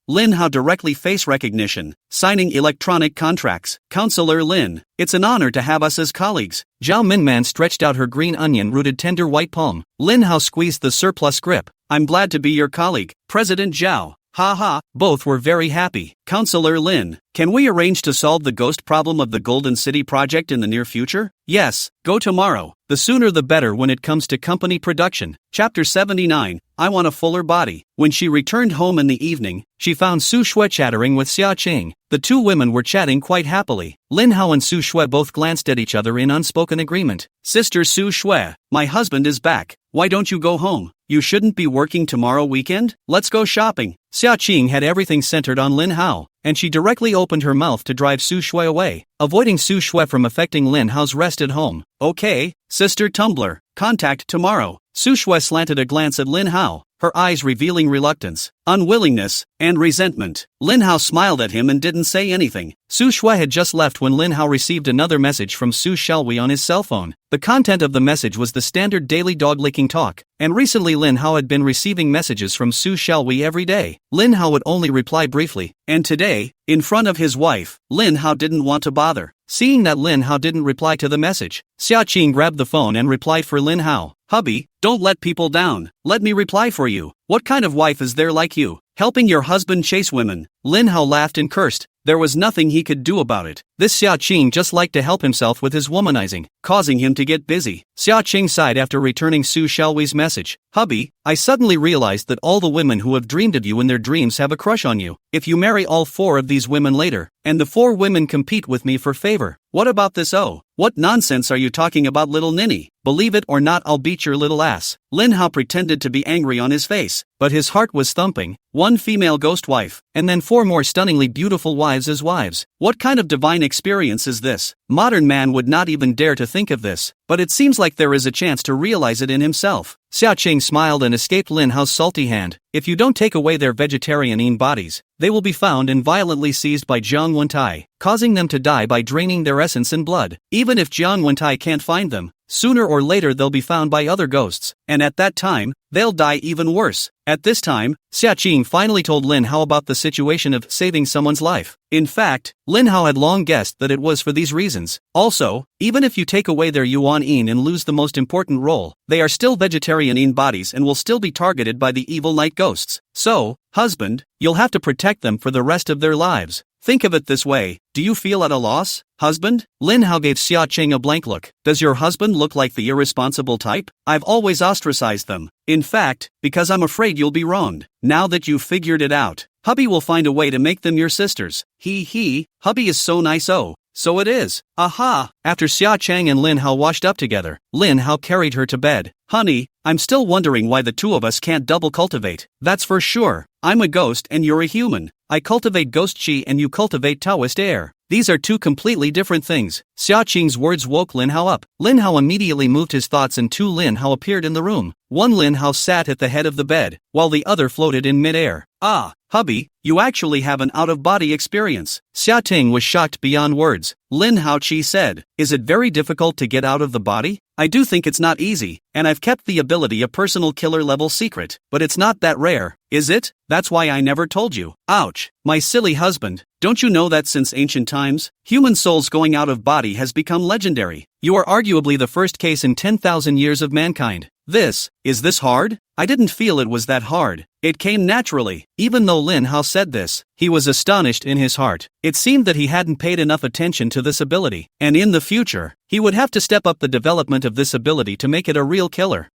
Speaker 1: Lin Hao directly face recognition, signing electronic contracts. Counselor Lin, it's an honor to have us as colleagues. Zhao Minman stretched out her green onion-rooted tender white palm. Lin Hao squeezed the surplus grip. I'm glad to be your colleague, President Zhao. Ha ha, both were very happy. Counselor Lin, can we arrange to solve the ghost problem of the Golden City project in the near future? Yes, go tomorrow. The sooner the better when it comes to company production. Chapter 79, I Want a Fuller Body. When she returned home in the evening, she found Su Shui chattering with Xia Qing. The two women were chatting quite happily. Lin Hao and Su Shui both glanced at each other in unspoken agreement. Sister Su Shui, my husband is back. Why don't you go home? You shouldn't be working tomorrow weekend? Let's go shopping. Xia Qing had everything centered on Lin Hao, and she directly opened her mouth to drive Su Shui away, avoiding Su Shui from affecting Lin Hao's rest at home. Okay, Sister Tumblr, contact tomorrow. Su Shui slanted a glance at Lin Hao, her eyes revealing reluctance, unwillingness, and resentment. Lin Hao smiled at him and didn't say anything. Su Shui had just left when Lin Hao received another message from Su Xiaowei on his cell phone. The content of the message was the standard daily dog-licking talk, and recently Lin Hao had been receiving messages from Su Xiaowei every day. Lin Hao would only reply briefly, and today, in front of his wife, Lin Hao didn't want to bother. Seeing that Lin Hao didn't reply to the message, Xia Qing grabbed the phone and replied for Lin Hao. Hubby, don't let people down. Let me reply for you. What kind of wife is there like you, helping your husband chase women? Lin Hao laughed and cursed. There was nothing he could do about it. This Xia Qing just liked to help himself with his womanizing, causing him to get busy. Xia Qing sighed after returning Su Xiaowei's message. Hubby, I suddenly realized that all the women who have dreamed of you in their dreams have a crush on you. If you marry all 4 of these women later, and the 4 women compete with me for favor, what about this? Oh, what nonsense are you talking about, little ninny? Believe it or not, I'll beat your little ass. Lin Hao pretended to be angry on his face, but his heart was thumping. 1 female ghost wife, and then 4 more stunningly beautiful wives as wives. What kind of divine experience is this? Modern man would not even dare to think of this, but it seems like there is a chance to realize it in himself. Xia Qing smiled and escaped Lin Hao's salty hand. If you don't take away their vegetarian bodies, they will be found and violently seized by Jiang Wentai, causing them to die by draining their essence and blood. Even if Jiang Wentai can't find them, sooner or later they'll be found by other ghosts, and at that time, they'll die even worse. At this time, Xia Qing finally told Lin Hao about the situation of saving someone's life. In fact, Lin Hao had long guessed that it was for these reasons. Also, even if you take away their yuan yin and lose the most important role, they are still vegetarian bodies and will still be targeted by the evil night ghosts. So, husband, you'll have to protect them for the rest of their lives. Think of it this way, do you feel at a loss, husband? Lin Hao gave Xia Qing a blank look. Does your husband look like the irresponsible type? I've always ostracized them. In fact, because I'm afraid you'll be wronged. Now that you've figured it out, hubby will find a way to make them your sisters. Hubby is so nice. Oh, so it is. Aha! After Xia Chang and Lin Hao washed up together, Lin Hao carried her to bed. Honey, I'm still wondering why the two of us can't double cultivate. That's for sure. I'm a ghost and you're a human. I cultivate ghost chi and you cultivate Taoist air. These are 2 completely different things. Xia Qing's words woke Lin Hao up. Lin Hao immediately moved his thoughts and 2 Lin Hao appeared in the room. One Lin Hao sat at the head of the bed, while the other floated in midair. Ah, hubby, you actually have an out-of-body experience. Xia Ting was shocked beyond words. Lin Hao Chi said, is it very difficult to get out of the body? I do think it's not easy, and I've kept the ability a personal killer level secret, but it's not that rare, is it? That's why I never told you. Ouch, my silly husband, don't you know that since ancient times, human souls going out of body has become legendary? You are arguably the first case in 10,000 years of mankind. Is this hard? I didn't feel it was that hard. It came naturally. Even though Lin Hao said this, he was astonished in his heart. It seemed that he hadn't paid enough attention to this ability, and in the future, he would have to step up the development of this ability to make it a real killer.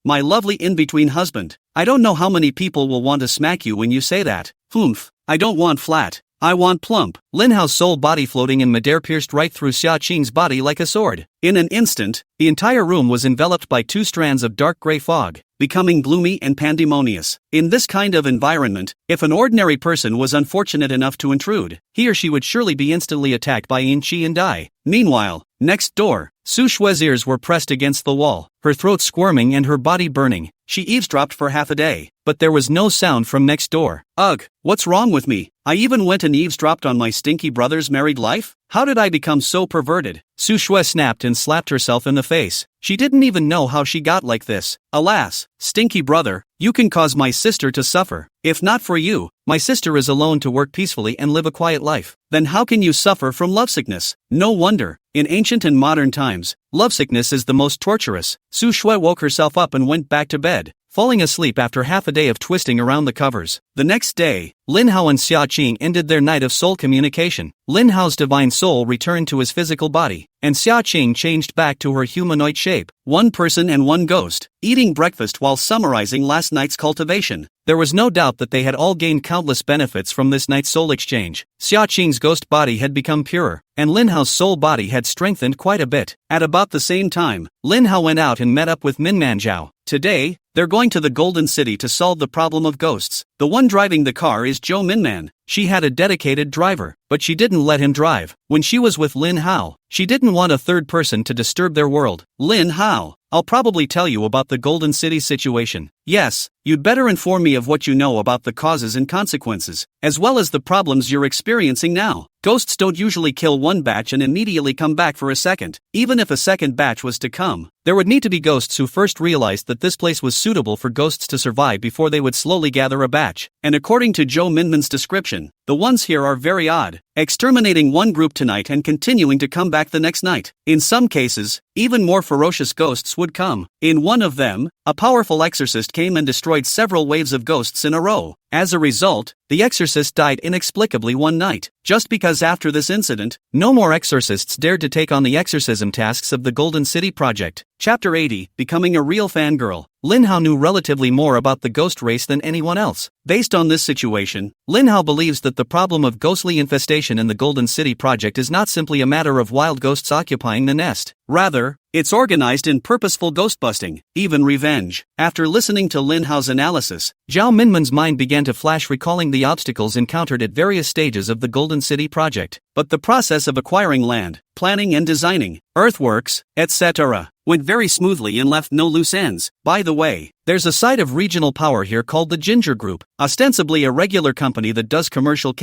Speaker 1: My lovely in-between husband. I don't know how many people will want to smack you when you say that. Humph, I don't want flat. I want plump. Lin Hao's soul body floating in midair pierced right through Xia Qing's body like a sword. In an instant, the entire room was enveloped by 2 strands of dark gray fog, becoming gloomy and pandemonious. In this kind of environment, if an ordinary person was unfortunate enough to intrude, he or she would surely be instantly attacked by Yin Qi and die. Meanwhile, next door, Su Shue's ears were pressed against the wall, her throat squirming and her body burning. She eavesdropped for half a day, but there was no sound from next door. Ugh, what's wrong with me? I even went and eavesdropped on my stinky brother's married life? How did I become so perverted? Su Shue snapped and slapped herself in the face. She didn't even know how she got like this. Alas, stinky brother, you can cause my sister to suffer. If not for you, my sister is alone to work peacefully and live a quiet life. Then how can you suffer from lovesickness? No wonder. In ancient and modern times, lovesickness is the most torturous. Su Shue woke herself up and went back to bed, falling asleep after half a day of twisting around the covers. The next day, Lin Hao and Xia Qing ended their night of soul communication. Lin Hao's divine soul returned to his physical body, and Xia Qing changed back to her humanoid shape. One person and one ghost, eating breakfast while summarizing last night's cultivation. There was no doubt that they had all gained countless benefits from this night's soul exchange. Xia Qing's ghost body had become purer, and Lin Hao's soul body had strengthened quite a bit. At about the same time, Lin Hao went out and met up with Min Manzhao. Today, they're going to the Golden City to solve the problem of ghosts. The one driving the car is Zhou Minman. She had a dedicated driver, but she didn't let him drive. When she was with Lin Hao, she didn't want a third person to disturb their world. Lin Hao, I'll probably tell you about the Golden City situation. Yes, you'd better inform me of what you know about the causes and consequences, as well as the problems you're experiencing now. Ghosts don't usually kill one batch and immediately come back for a second. Even if a second batch was to come, there would need to be ghosts who first realized that this place was suitable for ghosts to survive before they would slowly gather a batch. And according to Zhou Minman's description, the ones here are very odd, exterminating one group tonight and continuing to come back the next night. In some cases, even more ferocious ghosts would come. In one of them, a powerful exorcist came and destroyed several waves of ghosts in a row. As a result, the exorcist died inexplicably one night. Just because after this incident, no more exorcists dared to take on the exorcism tasks of the Golden City Project. Chapter 80, Becoming a Real Fangirl. Lin Hao knew relatively more about the ghost race than anyone else. Based on this situation, Lin Hao believes that the problem of ghostly infestation in the Golden City Project is not simply a matter of wild ghosts occupying the nest. Rather, it's organized in purposeful ghostbusting, even revenge. After listening to Lin Hao's analysis, Zhao Minman's mind began to flash, recalling the obstacles encountered at various stages of the Golden City Project. But the process of acquiring land, planning and designing, earthworks, etc., went very smoothly and left no loose ends. By the way, there's a side of regional power here called the Ginger Group, ostensibly a regular company that does commercial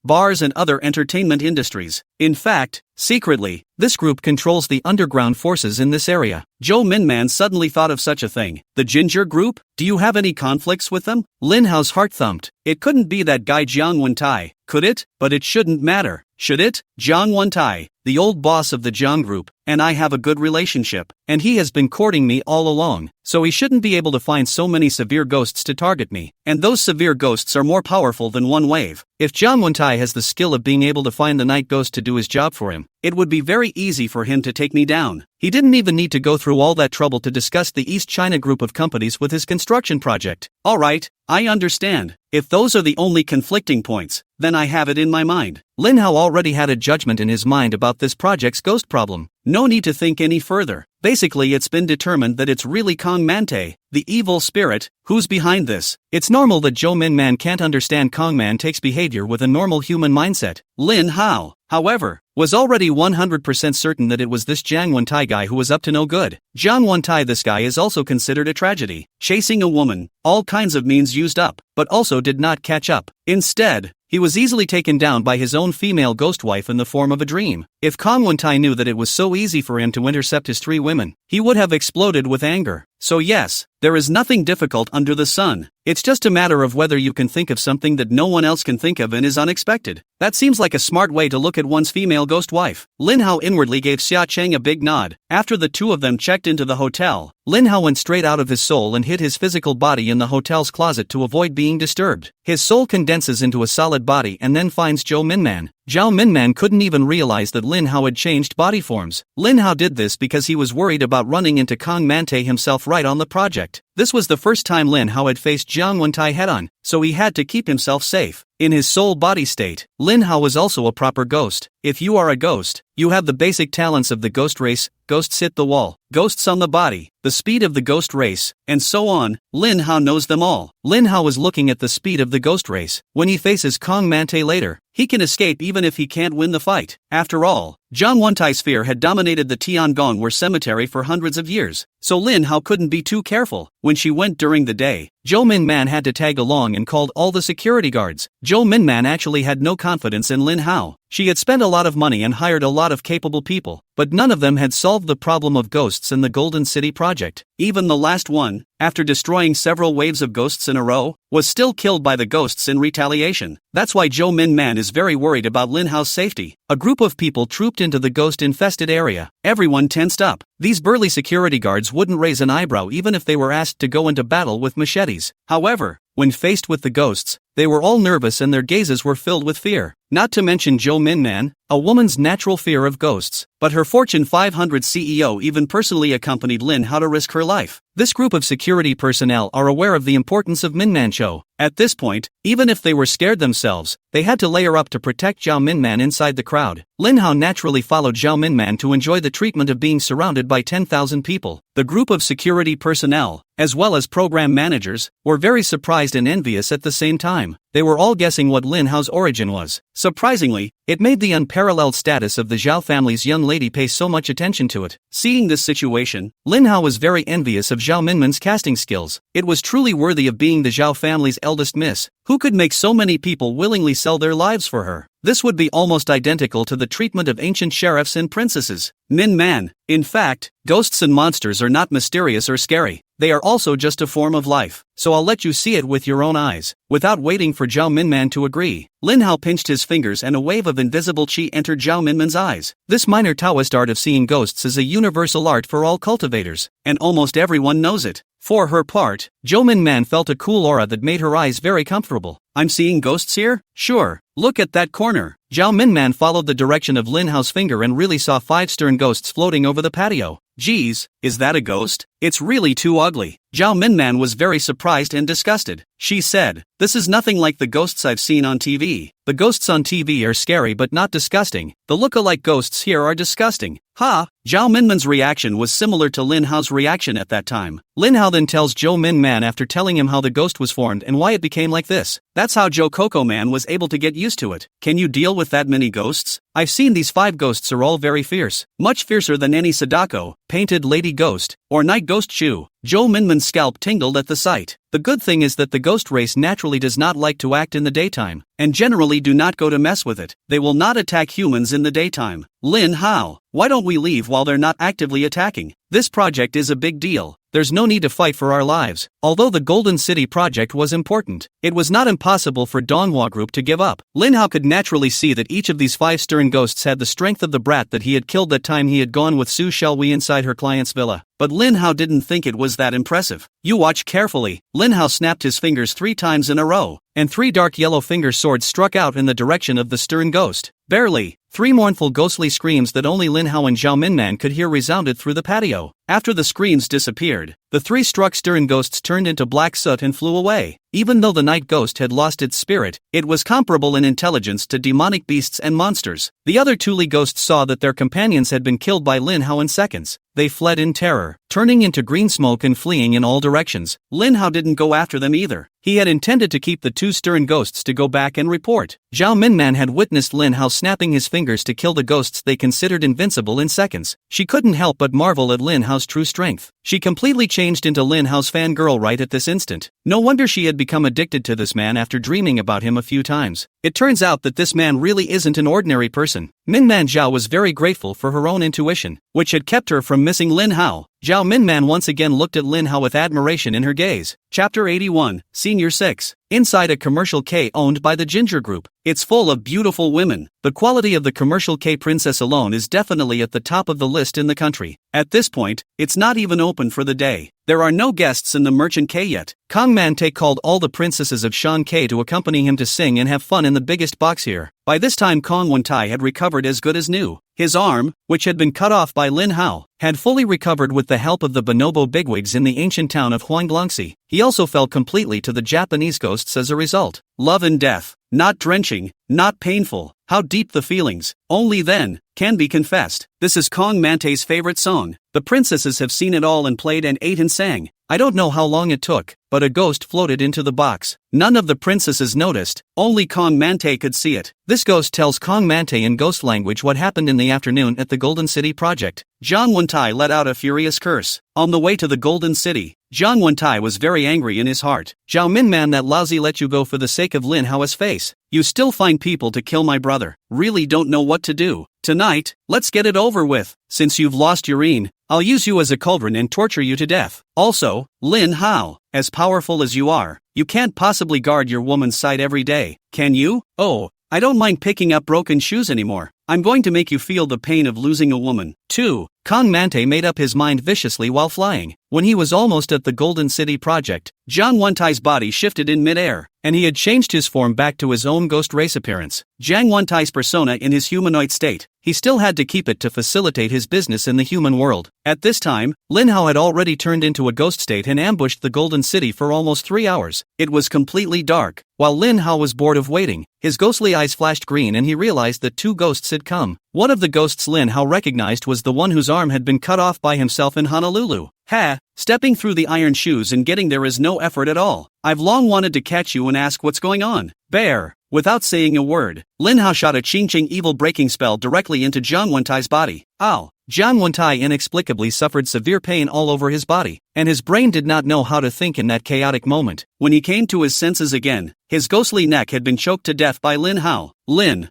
Speaker 1: bars and other entertainment industries. In fact, secretly, this group controls the underground forces in this area. Zhou Minman suddenly thought of such a thing. The Ginger Group? Do you have any conflicts with them? Lin Hao's heart thumped. It couldn't be that guy Jiang Wentai, could it? But it shouldn't matter, should it? Jiang Wentai, the old boss of the Jiang Group, and I have a good relationship, and he has been courting me all along, so he shouldn't be able to find so many severe ghosts to target me. And those severe ghosts are more powerful than one wave. If Jiang Wentai has the skill of being able to find the night ghost to do his job for him, it would be very easy for him to take me down. He didn't even need to go through all that trouble to discuss the East China group of companies with his construction project. Alright, I understand. If those are the only conflicting points, then I have it in my mind. Lin Hao already had a judgment in his mind about this project's ghost problem. No need to think any further. Basically, it's been determined that it's really Kong Mante, the evil spirit, who's behind this. It's normal that Zhou Minman can't understand Kong Man takes behavior with a normal human mindset. Lin Hao, however, was already 100% certain that it was this Jiang Wentai guy who was up to no good. Jiang Wentai, this guy is also considered a tragedy. Chasing a woman, all kinds of means used up, but also did not catch up. Instead, he was easily taken down by his own female ghost wife in the form of a dream. If Kong Wentai knew that it was so easy for him to intercept his 3 women, he would have exploded with anger. So yes, there is nothing difficult under the sun. It's just a matter of whether you can think of something that no one else can think of and is unexpected. That seems like a smart way to look at one's female ghost wife. Lin Hao inwardly gave Xia Cheng a big nod. After the two of them checked into the hotel, Lin Hao went straight out of his soul and hid his physical body in the hotel's closet to avoid being disturbed. His soul condenses into a solid body and then finds Zhou Minman. Zhou Minman couldn't even realize that Lin Hao had changed body forms. Lin Hao did this because he was worried about running into Kong Mante himself right on the project. This was the first time Lin Hao had faced Jiang Wentai head-on, so he had to keep himself safe. In his soul body state, Lin Hao was also a proper ghost. If you are a ghost, you have the basic talents of the ghost race: ghosts hit the wall, ghosts on the body, the speed of the ghost race, and so on. Lin Hao knows them all. Lin Hao was looking at the speed of the ghost race. When he faces Kong Mante later, he can escape even if he can't win the fight. After all, Zhang Wentai's fear had dominated the Tiangongware cemetery for hundreds of years, so Lin Hao couldn't be too careful. When she went during the day, Zhou Minman had to tag along and called all the security guards. Zhou Minman actually had no confidence in Lin Hao. She had spent a lot of money and hired a lot of capable people, but none of them had solved the problem of ghosts in the Golden City project. Even the last one, after destroying several waves of ghosts in a row, was still killed by the ghosts in retaliation. That's why Zhou Minman is very worried about Lin Hao's safety. A group of people trooped into the ghost-infested area. Everyone tensed up. These burly security guards wouldn't raise an eyebrow even if they were asked to go into battle with machetes. However, when faced with the ghosts, they were all nervous and their gazes were filled with fear. Not to mention Zhou Minman, a woman's natural fear of ghosts. But her Fortune 500 CEO even personally accompanied Lin Hao to risk her life. This group of security personnel are aware of the importance of Minman Show. At this point, even if they were scared themselves, they had to layer up to protect Zhao Minman inside the crowd. Lin Hao naturally followed Zhao Minman to enjoy the treatment of being surrounded by 10,000 people. The group of security personnel, as well as program managers, were very surprised and envious at the same time. They were all guessing what Lin Hao's origin was. Surprisingly, it made the unparalleled status of the Zhao family's young lady pay so much attention to it. Seeing this situation, Lin Hao was very envious of Zhao Minman's casting skills. It was truly worthy of being the Zhao family's eldest miss, who could make so many people willingly sell their lives for her. This would be almost identical to the treatment of ancient sheriffs and princesses. Minman. In fact, ghosts and monsters are not mysterious or scary. They are also just a form of life, so I'll let you see it with your own eyes. Without waiting for Zhao Minman to agree, Lin Hao pinched his fingers and a wave of invisible qi entered Zhao Minman's eyes. This minor Taoist art of seeing ghosts is a universal art for all cultivators, and almost everyone knows it. For her part, Zhou Minman felt a cool aura that made her eyes very comfortable. I'm seeing ghosts here? Sure, look at that corner. Zhao Minman followed the direction of Lin Hao's finger and really saw 5 stern ghosts floating over the patio. Geez, is that a ghost? It's really too ugly. Zhao Minman was very surprised and disgusted. She said, "This is nothing like the ghosts I've seen on TV. The ghosts on TV are scary but not disgusting. The look-alike ghosts here are disgusting." Ha! Zhao Minman's reaction was similar to Lin Hao's reaction at that time. Lin Hao then tells Zhou Minman after telling him how the ghost was formed and why it became like this. That's how Zhou Coco Man was able to get used to it. Can you deal with that many ghosts? I've seen these 5 ghosts are all very fierce. Much fiercer than any Sadako, painted lady ghost, or night ghost Shu. Zhou Minman's scalp tingled at the sight. The good thing is that the ghost race naturally does not like to act in the daytime, and generally do not go to mess with it. They will not attack humans in the daytime. Lin Hao, why don't we leave while they're not actively attacking? This project is a big deal. There's no need to fight for our lives. Although the Golden City project was important, it was not impossible for Donghua Group to give up. Lin Hao could naturally see that each of these 5 stern ghosts had the strength of the brat that he had killed that time he had gone with Su Shelwei inside her client's villa. But Lin Hao didn't think it was that impressive. You watch carefully. Lin Hao snapped his fingers 3 times in a row, and 3 dark yellow finger swords struck out in the direction of the stern ghost. Barely. 3 mournful ghostly screams that only Lin Hao and Zhao Minman could hear resounded through the patio. After the screams disappeared, the 3 struck stern ghosts turned into black soot and flew away. Even though the night ghost had lost its spirit, it was comparable in intelligence to demonic beasts and monsters. The other Tuli ghosts saw that their companions had been killed by Lin Hao in seconds. They fled in terror, turning into green smoke and fleeing in all directions. Lin Hao didn't go after them either. He had intended to keep the 2 stern ghosts to go back and report. Zhao Minman had witnessed Lin Hao snapping his fingers to kill the ghosts they considered invincible in seconds. She couldn't help but marvel at Lin Hao's true strength. She completely changed into Lin Hao's fangirl right at this instant. No wonder she had become addicted to this man after dreaming about him a few times. It turns out that this man really isn't an ordinary person. Minman Zhao was very grateful for her own intuition, which had kept her from missing Lin Hao. Zhao Minman once again looked at Lin Hao with admiration in her gaze. Chapter 81, Senior 6. Inside a commercial K owned by the Ginger Group. It's full of beautiful women. The quality of the commercial K princess alone is definitely at the top of the list in the country. At this point, it's not even open for the day. There are no guests in the Merchant K yet. Kong Man Tae called all the princesses of Shan K to accompany him to sing and have fun in the biggest box here. By this time Kong Wentai had recovered as good as new. His arm, which had been cut off by Lin Hao, had fully recovered with the help of the bonobo bigwigs in the ancient town of Huanglongxi. He also fell completely to the Japanese ghosts as a result. Love and death. not drenching, not painful. How deep the feelings, only then, can be confessed. This is Kong Mante's favorite song. The princesses have seen it all and played and ate and sang. I don't know how long it took, but a ghost floated into the box. None of the princesses noticed, only Kong Mante could see it. This ghost tells Kong Mante in ghost language what happened in the afternoon at the Golden City project. Jiang Wentai let out a furious curse. On the way to the Golden City, Jiang Wentai was very angry in his heart. Zhao Min man, that lousy let you go for the sake of Lin Hao's face. You still find people to kill my brother. Really don't know what to do. Tonight, let's get it over with. Since you've lost Yurine, I'll use you as a cauldron and torture you to death. Also, Lin Hao, as powerful as you are, you can't possibly guard your woman's side every day, can you? Oh, I don't mind picking up broken shoes anymore. I'm going to make you feel the pain of losing a woman. 2. Kong Mante made up his mind viciously while flying. When he was almost at the Golden City project, Jiang Wentai's body shifted in midair, and he had changed his form back to his own ghost race appearance. Jiang Wentai's persona in his humanoid state. He still had to keep it to facilitate his business in the human world. At this time, Lin Hao had already turned into a ghost state and ambushed the Golden City for almost 3 hours. It was completely dark. While Lin Hao was bored of waiting, his ghostly eyes flashed green and he realized that 2 ghosts had come. One of the ghosts Lin Hao recognized was the one whose arm had been cut off by himself in Honolulu. Ha! Stepping through the iron shoes and getting there is no effort at all. I've long wanted to catch you and ask what's going on. Bear! Without saying a word, Lin Hao shot a Qing evil breaking spell directly into Jiang Wentai's body. Ow! Jiang Wentai inexplicably suffered severe pain all over his body, and his brain did not know how to think in that chaotic moment. When he came to his senses again, his ghostly neck had been choked to death by Lin Hao. Lin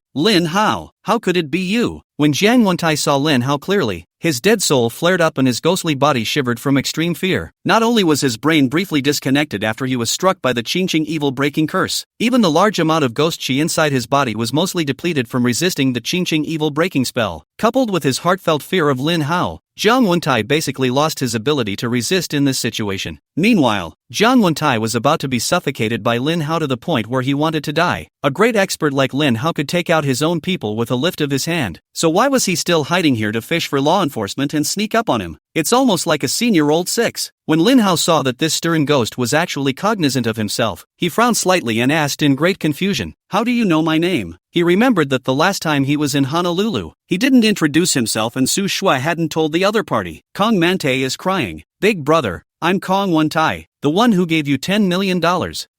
Speaker 1: Hao, how could it be you? When Jiang Wentai saw Lin Hao clearly, his dead soul flared up and his ghostly body shivered from extreme fear. Not only was his brain briefly disconnected after he was struck by the Qing evil breaking curse, even the large amount of ghost chi inside his body was mostly depleted from resisting the Qing evil breaking spell. Coupled with his heartfelt fear of Lin Hao, Jiang Wentai basically lost his ability to resist in this situation. Meanwhile, Jiang Wentai was about to be suffocated by Lin Hao to the point where he wanted to die. A great expert like Lin Hao could take out his own people with a lift of his hand. So why was he still hiding here to fish for law enforcement and sneak up on him? It's almost like a scene rolled 6. When Lin Hao saw that this stern ghost was actually cognizant of himself, he frowned slightly and asked in great confusion, "How do you know my name?" He remembered that the last time he was in Honolulu, he didn't introduce himself and Su Shui hadn't told the other party. Kong Mante is crying. "Big brother, I'm Kong Wentai, the one who gave you $10 million.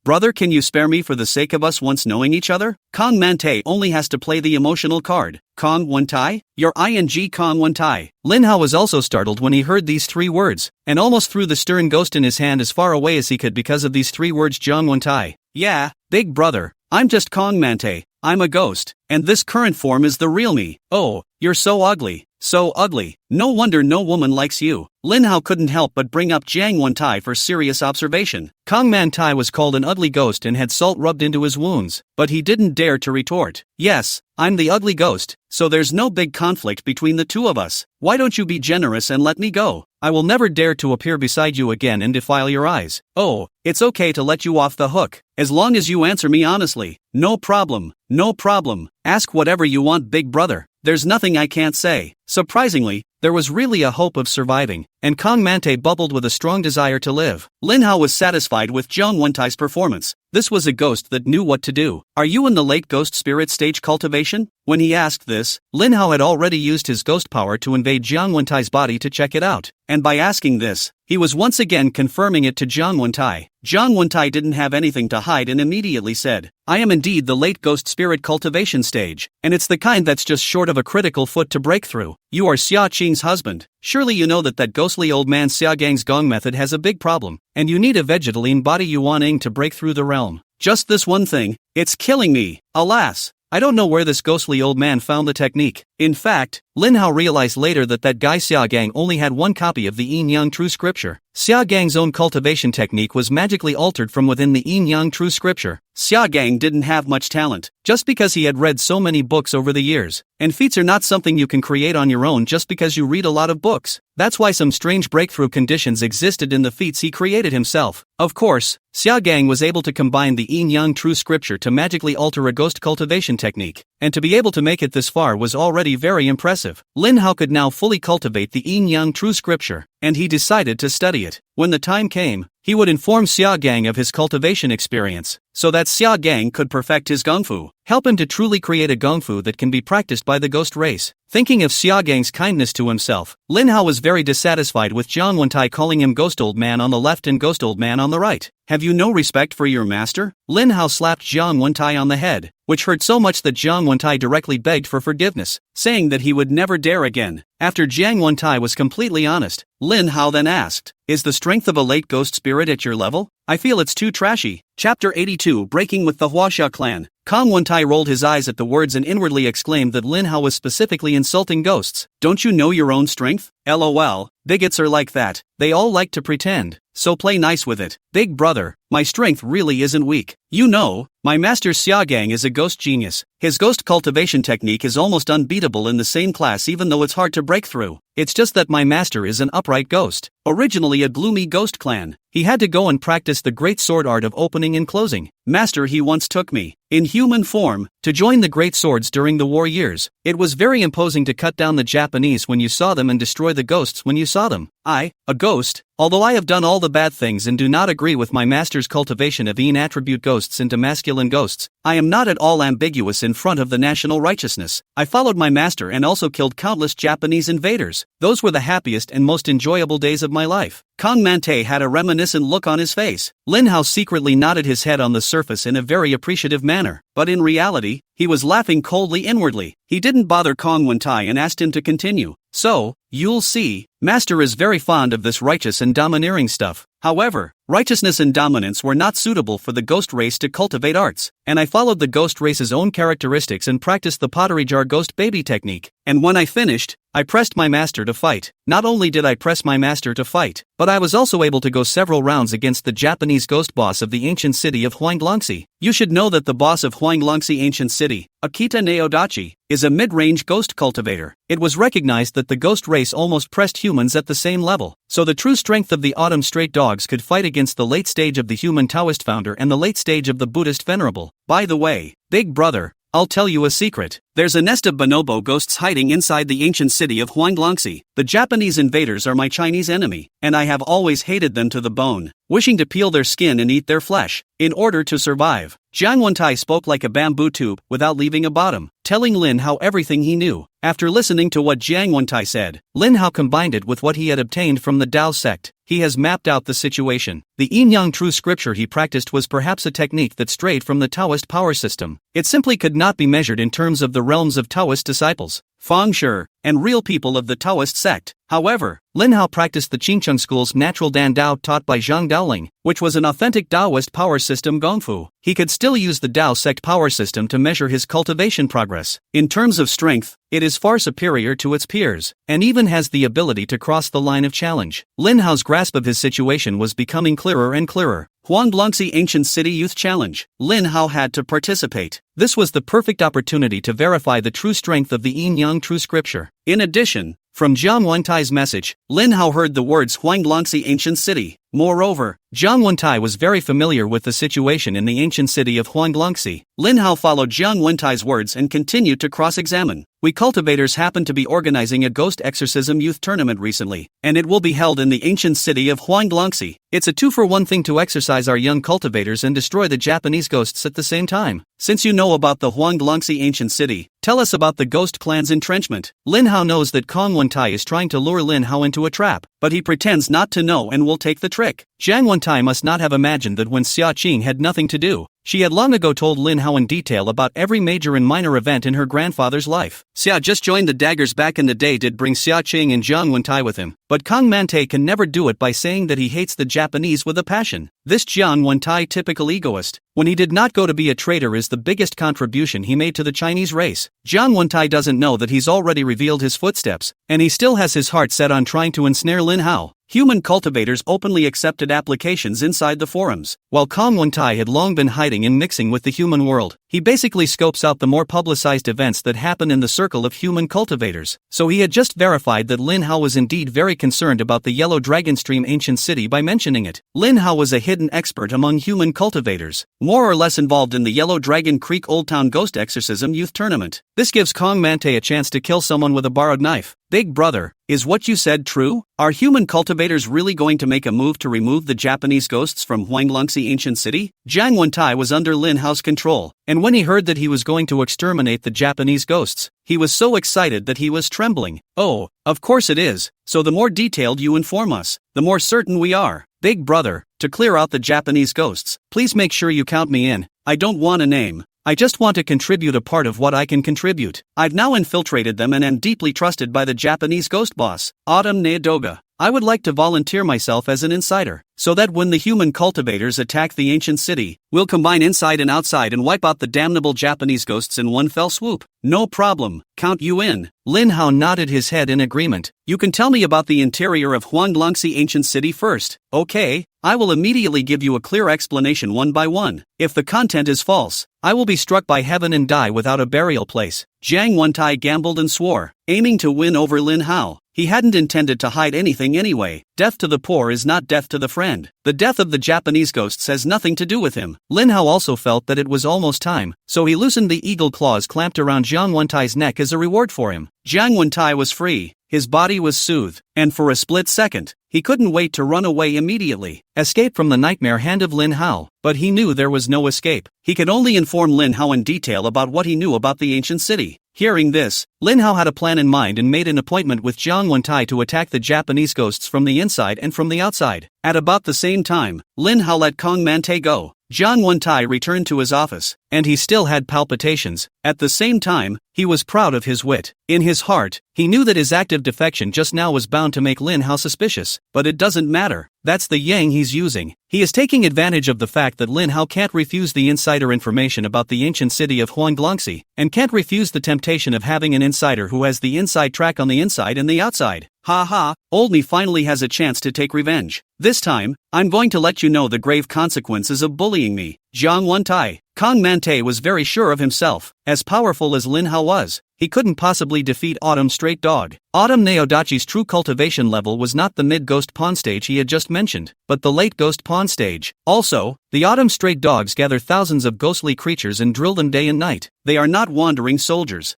Speaker 1: Brother, can you spare me for the sake of us once knowing each other?" Kong Mante only has to play the emotional card. Kong Wentai? You're ing Kong Wentai. Lin Hao was also startled when he heard these 3 words, and almost threw the stern ghost in his hand as far away as he could because of these 3 words. Jiang Wentai. "Yeah, big brother, I'm just Kong Mante. I'm a ghost, and this current form is the real me. Oh, you're so ugly. So ugly. No wonder no woman likes you." Lin Hao couldn't help but bring up Jiang Wentai for serious observation. Kong Mantai was called an ugly ghost and had salt rubbed into his wounds, but he didn't dare to retort. "Yes, I'm the ugly ghost, so there's no big conflict between the 2 of us. Why don't you be generous and let me go? I will never dare to appear beside you again and defile your eyes. Oh, it's okay to let you off the hook, as long as you answer me honestly. No problem, no problem. Ask whatever you want, big brother. There's nothing I can't say." Surprisingly, there was really a hope of surviving, and Kong Mante bubbled with a strong desire to live. Lin Hao was satisfied with Jiang Wentai's performance. This was a ghost that knew what to do. "Are you in the late ghost spirit stage cultivation?" When he asked this, Lin Hao had already used his ghost power to invade Jiang Wentai's body to check it out, and by asking this, he was once again confirming it to Jiang Wentai. Jiang Wentai didn't have anything to hide and immediately said, "I am indeed the late ghost spirit cultivation stage, and it's the kind that's just short of a critical foot to break through. You are Xia Qing's husband. Surely you know that ghostly old man Xia Gang's gong method has a big problem, and you need a vegetalene body Yuan to break through the realm. Just this one thing, it's killing me, alas. I don't know where this ghostly old man found the technique." In fact, Lin Hao realized later that guy Xia Gang only had 1 copy of the Yin Yang True Scripture. Xia Gang's own cultivation technique was magically altered from within the Yin Yang True Scripture. Xia Gang didn't have much talent, just because he had read so many books over the years, and feats are not something you can create on your own just because you read a lot of books. That's why some strange breakthrough conditions existed in the feats he created himself. Of course, Xia Gang was able to combine the Yin Yang True Scripture to magically alter a ghost cultivation technique, and to be able to make it this far was already very impressive. Lin Hao could now fully cultivate the Yin Yang True Scripture, and he decided to study it. When the time came, he would inform Xia Gang of his cultivation experience, so that Xia Gang could perfect his gongfu, help him to truly create a gongfu that can be practiced by the ghost race. Thinking of Xia Gang's kindness to himself, Lin Hao was very dissatisfied with Jiang Wentai calling him Ghost Old Man on the left and Ghost Old Man on the right. Have you no respect for your master? Lin Hao slapped Jiang Wentai on the head, which hurt so much that Jiang Wentai directly begged for forgiveness, saying that he would never dare again. After Jiang Wentai was completely honest, Lin Hao then asked, "Is the strength of a late ghost spirit at your level? I feel it's too trashy." Chapter 82, Breaking with the Huaxia Clan. Kong Wentai rolled his eyes at the words and inwardly exclaimed that Lin Hao was specifically insulting ghosts. Don't you know your own strength? LOL, bigots are like that, they all like to pretend, so play nice with it. Big brother, my strength really isn't weak. You know, my master Xia Gang is a ghost genius. His ghost cultivation technique is almost unbeatable in the same class even though it's hard to break through. It's just that my master is an upright ghost, originally a gloomy ghost clan. He had to go and practice the great sword art of opening and closing. Master, he once took me, in human form, to join the great swords during the war years. It was very imposing to cut down the Japanese when you saw them and destroy the ghosts when you saw them. I, a ghost, although I have done all the bad things and do not agree with my master's cultivation of Yin attribute ghosts into masculine ghosts, I am not at all ambiguous in front of the national righteousness. I followed my master and also killed countless Japanese invaders. Those were the happiest and most enjoyable days of my life. Kong Mante had a reminiscent look on his face. Lin Hao secretly nodded his head on the surface in a very appreciative manner, but in reality, he was laughing coldly inwardly. He didn't bother Kong Wentai and asked him to continue. So, you'll see, Master is very fond of this righteous and domineering stuff. However, righteousness and dominance were not suitable for the ghost race to cultivate arts, and I followed the ghost race's own characteristics and practiced the pottery jar ghost baby technique. And when I finished, I pressed my master to fight. Not only did I press my master to fight, but I was also able to go several rounds against the Japanese ghost boss of the ancient city of Huanglongxi. You should know that the boss of Huanglongxi ancient city, Akita Neodachi, is a mid-range ghost cultivator. It was recognized that the ghost race almost pressed humans at the same level, so the true strength of the autumn straight dogs could fight against the late stage of the human Taoist founder and the late stage of the Buddhist venerable. By the way, big brother, I'll tell you a secret. There's a nest of bonobo ghosts hiding inside the ancient city of Huanglongxi. The Japanese invaders are my Chinese enemy, and I have always hated them to the bone, wishing to peel their skin and eat their flesh, in order to survive. Jiang Wentai spoke like a bamboo tube, without leaving a bottom, telling Lin Hao everything he knew. After listening to what Jiang Wentai said, Lin Hao combined it with what he had obtained from the Tao sect. He has mapped out the situation. The Yin-Yang true scripture he practiced was perhaps a technique that strayed from the Taoist power system. It simply could not be measured in terms of the realms of Taoist disciples, Feng Shui, and real people of the Taoist sect. However, Lin Hao practiced the Qingcheng school's natural Dan Dao taught by Zhang Daoling, which was an authentic Taoist power system gongfu. He could still use the Tao sect power system to measure his cultivation progress. In terms of strength, it is far superior to its peers, and even has the ability to cross the line of challenge. Lin Hao's grasp of his situation was becoming clearer and clearer. Huanglongxi Ancient City Youth Challenge. Lin Hao had to participate. This was the perfect opportunity to verify the true strength of the Yin-Yang true scripture. In addition, from Jiang Wentai's message, Lin Hao heard the words Huanglongxi Ancient City. Moreover, Jiang Wentai was very familiar with the situation in the ancient city of Huanglongxi. Lin Hao followed Jiang Wentai's words and continued to cross-examine. We cultivators happen to be organizing a ghost exorcism youth tournament recently, and it will be held in the ancient city of Huanglongxi. It's a 2-for-1 thing to exercise our young cultivators and destroy the Japanese ghosts at the same time. Since you know about the Huanglongxi ancient city, tell us about the ghost clan's entrenchment. Lin Hao knows that Kong Wentai is trying to lure Lin Hao into a trap, but he pretends not to know and will take the trick. Jiang Wentai must not have imagined that when Xia Qing had nothing to do, she had long ago told Lin Hao in detail about every major and minor event in her grandfather's life. Xia just joined the daggers back in the day did bring Xia Qing and Jiang Wentai with him, but Kong Mante can never do it by saying that he hates the Japanese with a passion. This Jiang Wentai typical egoist, when he did not go to be a traitor is the biggest contribution he made to the Chinese race. Jiang Wentai doesn't know that he's already revealed his footsteps, and he still has his heart set on trying to ensnare Lin Hao. Human cultivators openly accepted applications inside the forums, while Kong Wentai had long been hiding and mixing with the human world. He basically scopes out the more publicized events that happen in the circle of human cultivators, so he had just verified that Lin Hao was indeed very concerned about the Yellow Dragon Stream ancient city by mentioning it. Lin Hao was a hidden expert among human cultivators, more or less involved in the Yellow Dragon Creek Old Town Ghost Exorcism Youth Tournament. This gives Kong Mante a chance to kill someone with a borrowed knife. Big brother, is what you said true? Are human cultivators really going to make a move to remove the Japanese ghosts from Huanglongxi Ancient City? Jiang Wentai was under Lin Hao's control, and when he heard that he was going to exterminate the Japanese ghosts, he was so excited that he was trembling. Oh, of course it is, so the more detailed you inform us, the more certain we are. Big brother, to clear out the Japanese ghosts, please make sure you count me in. I don't want a name. I just want to contribute a part of what I can contribute. I've now infiltrated them and am deeply trusted by the Japanese ghost boss, Autumn Neodoga. I would like to volunteer myself as an insider, so that when the human cultivators attack the ancient city, we'll combine inside and outside and wipe out the damnable Japanese ghosts in one fell swoop. No problem, count you in. Lin Hao nodded his head in agreement. You can tell me about the interior of Huanglongxi Ancient City first. Okay, I will immediately give you a clear explanation one by one. If the content is false, I will be struck by heaven and die without a burial place. Jiang Wentai gambled and swore, aiming to win over Lin Hao. He hadn't intended to hide anything anyway. Death to the poor is not death to the friend. The death of the Japanese ghosts has nothing to do with him. Lin Hao also felt that it was almost time, so he loosened the eagle claws clamped around Jiang Wentai's neck as a reward for him. Jiang Wentai was free. His body was soothed, and for a split second, he couldn't wait to run away immediately, escape from the nightmare hand of Lin Hao. But he knew there was no escape. He could only inform Lin Hao in detail about what he knew about the ancient city. Hearing this, Lin Hao had a plan in mind and made an appointment with Jiang Wentai to attack the Japanese ghosts from the inside and from the outside. At about the same time, Lin Hao let Kong Mante go. Jiang Wentai returned to his office, and he still had palpitations. At the same time, he was proud of his wit. In his heart, he knew that his act of defection just now was bound to make Lin Hao suspicious, but it doesn't matter. That's the yang he's using. He is taking advantage of the fact that Lin Hao can't refuse the insider information about the ancient city of Huanglongxi, and can't refuse the temptation of having an insider who has the inside track on the inside and the outside. Ha ha, old me finally has a chance to take revenge. This time, I'm going to let you know the grave consequences of bullying me. Jiang Wentai. Kong Mante was very sure of himself. As powerful as Lin Hao was, he couldn't possibly defeat Autumn Straight Dog. Autumn Neodachi's true cultivation level was not the mid-ghost pawn stage he had just mentioned, but the late ghost pawn stage. Also, the Autumn Straight Dogs gather thousands of ghostly creatures and drill them day and night. They are not wandering soldiers.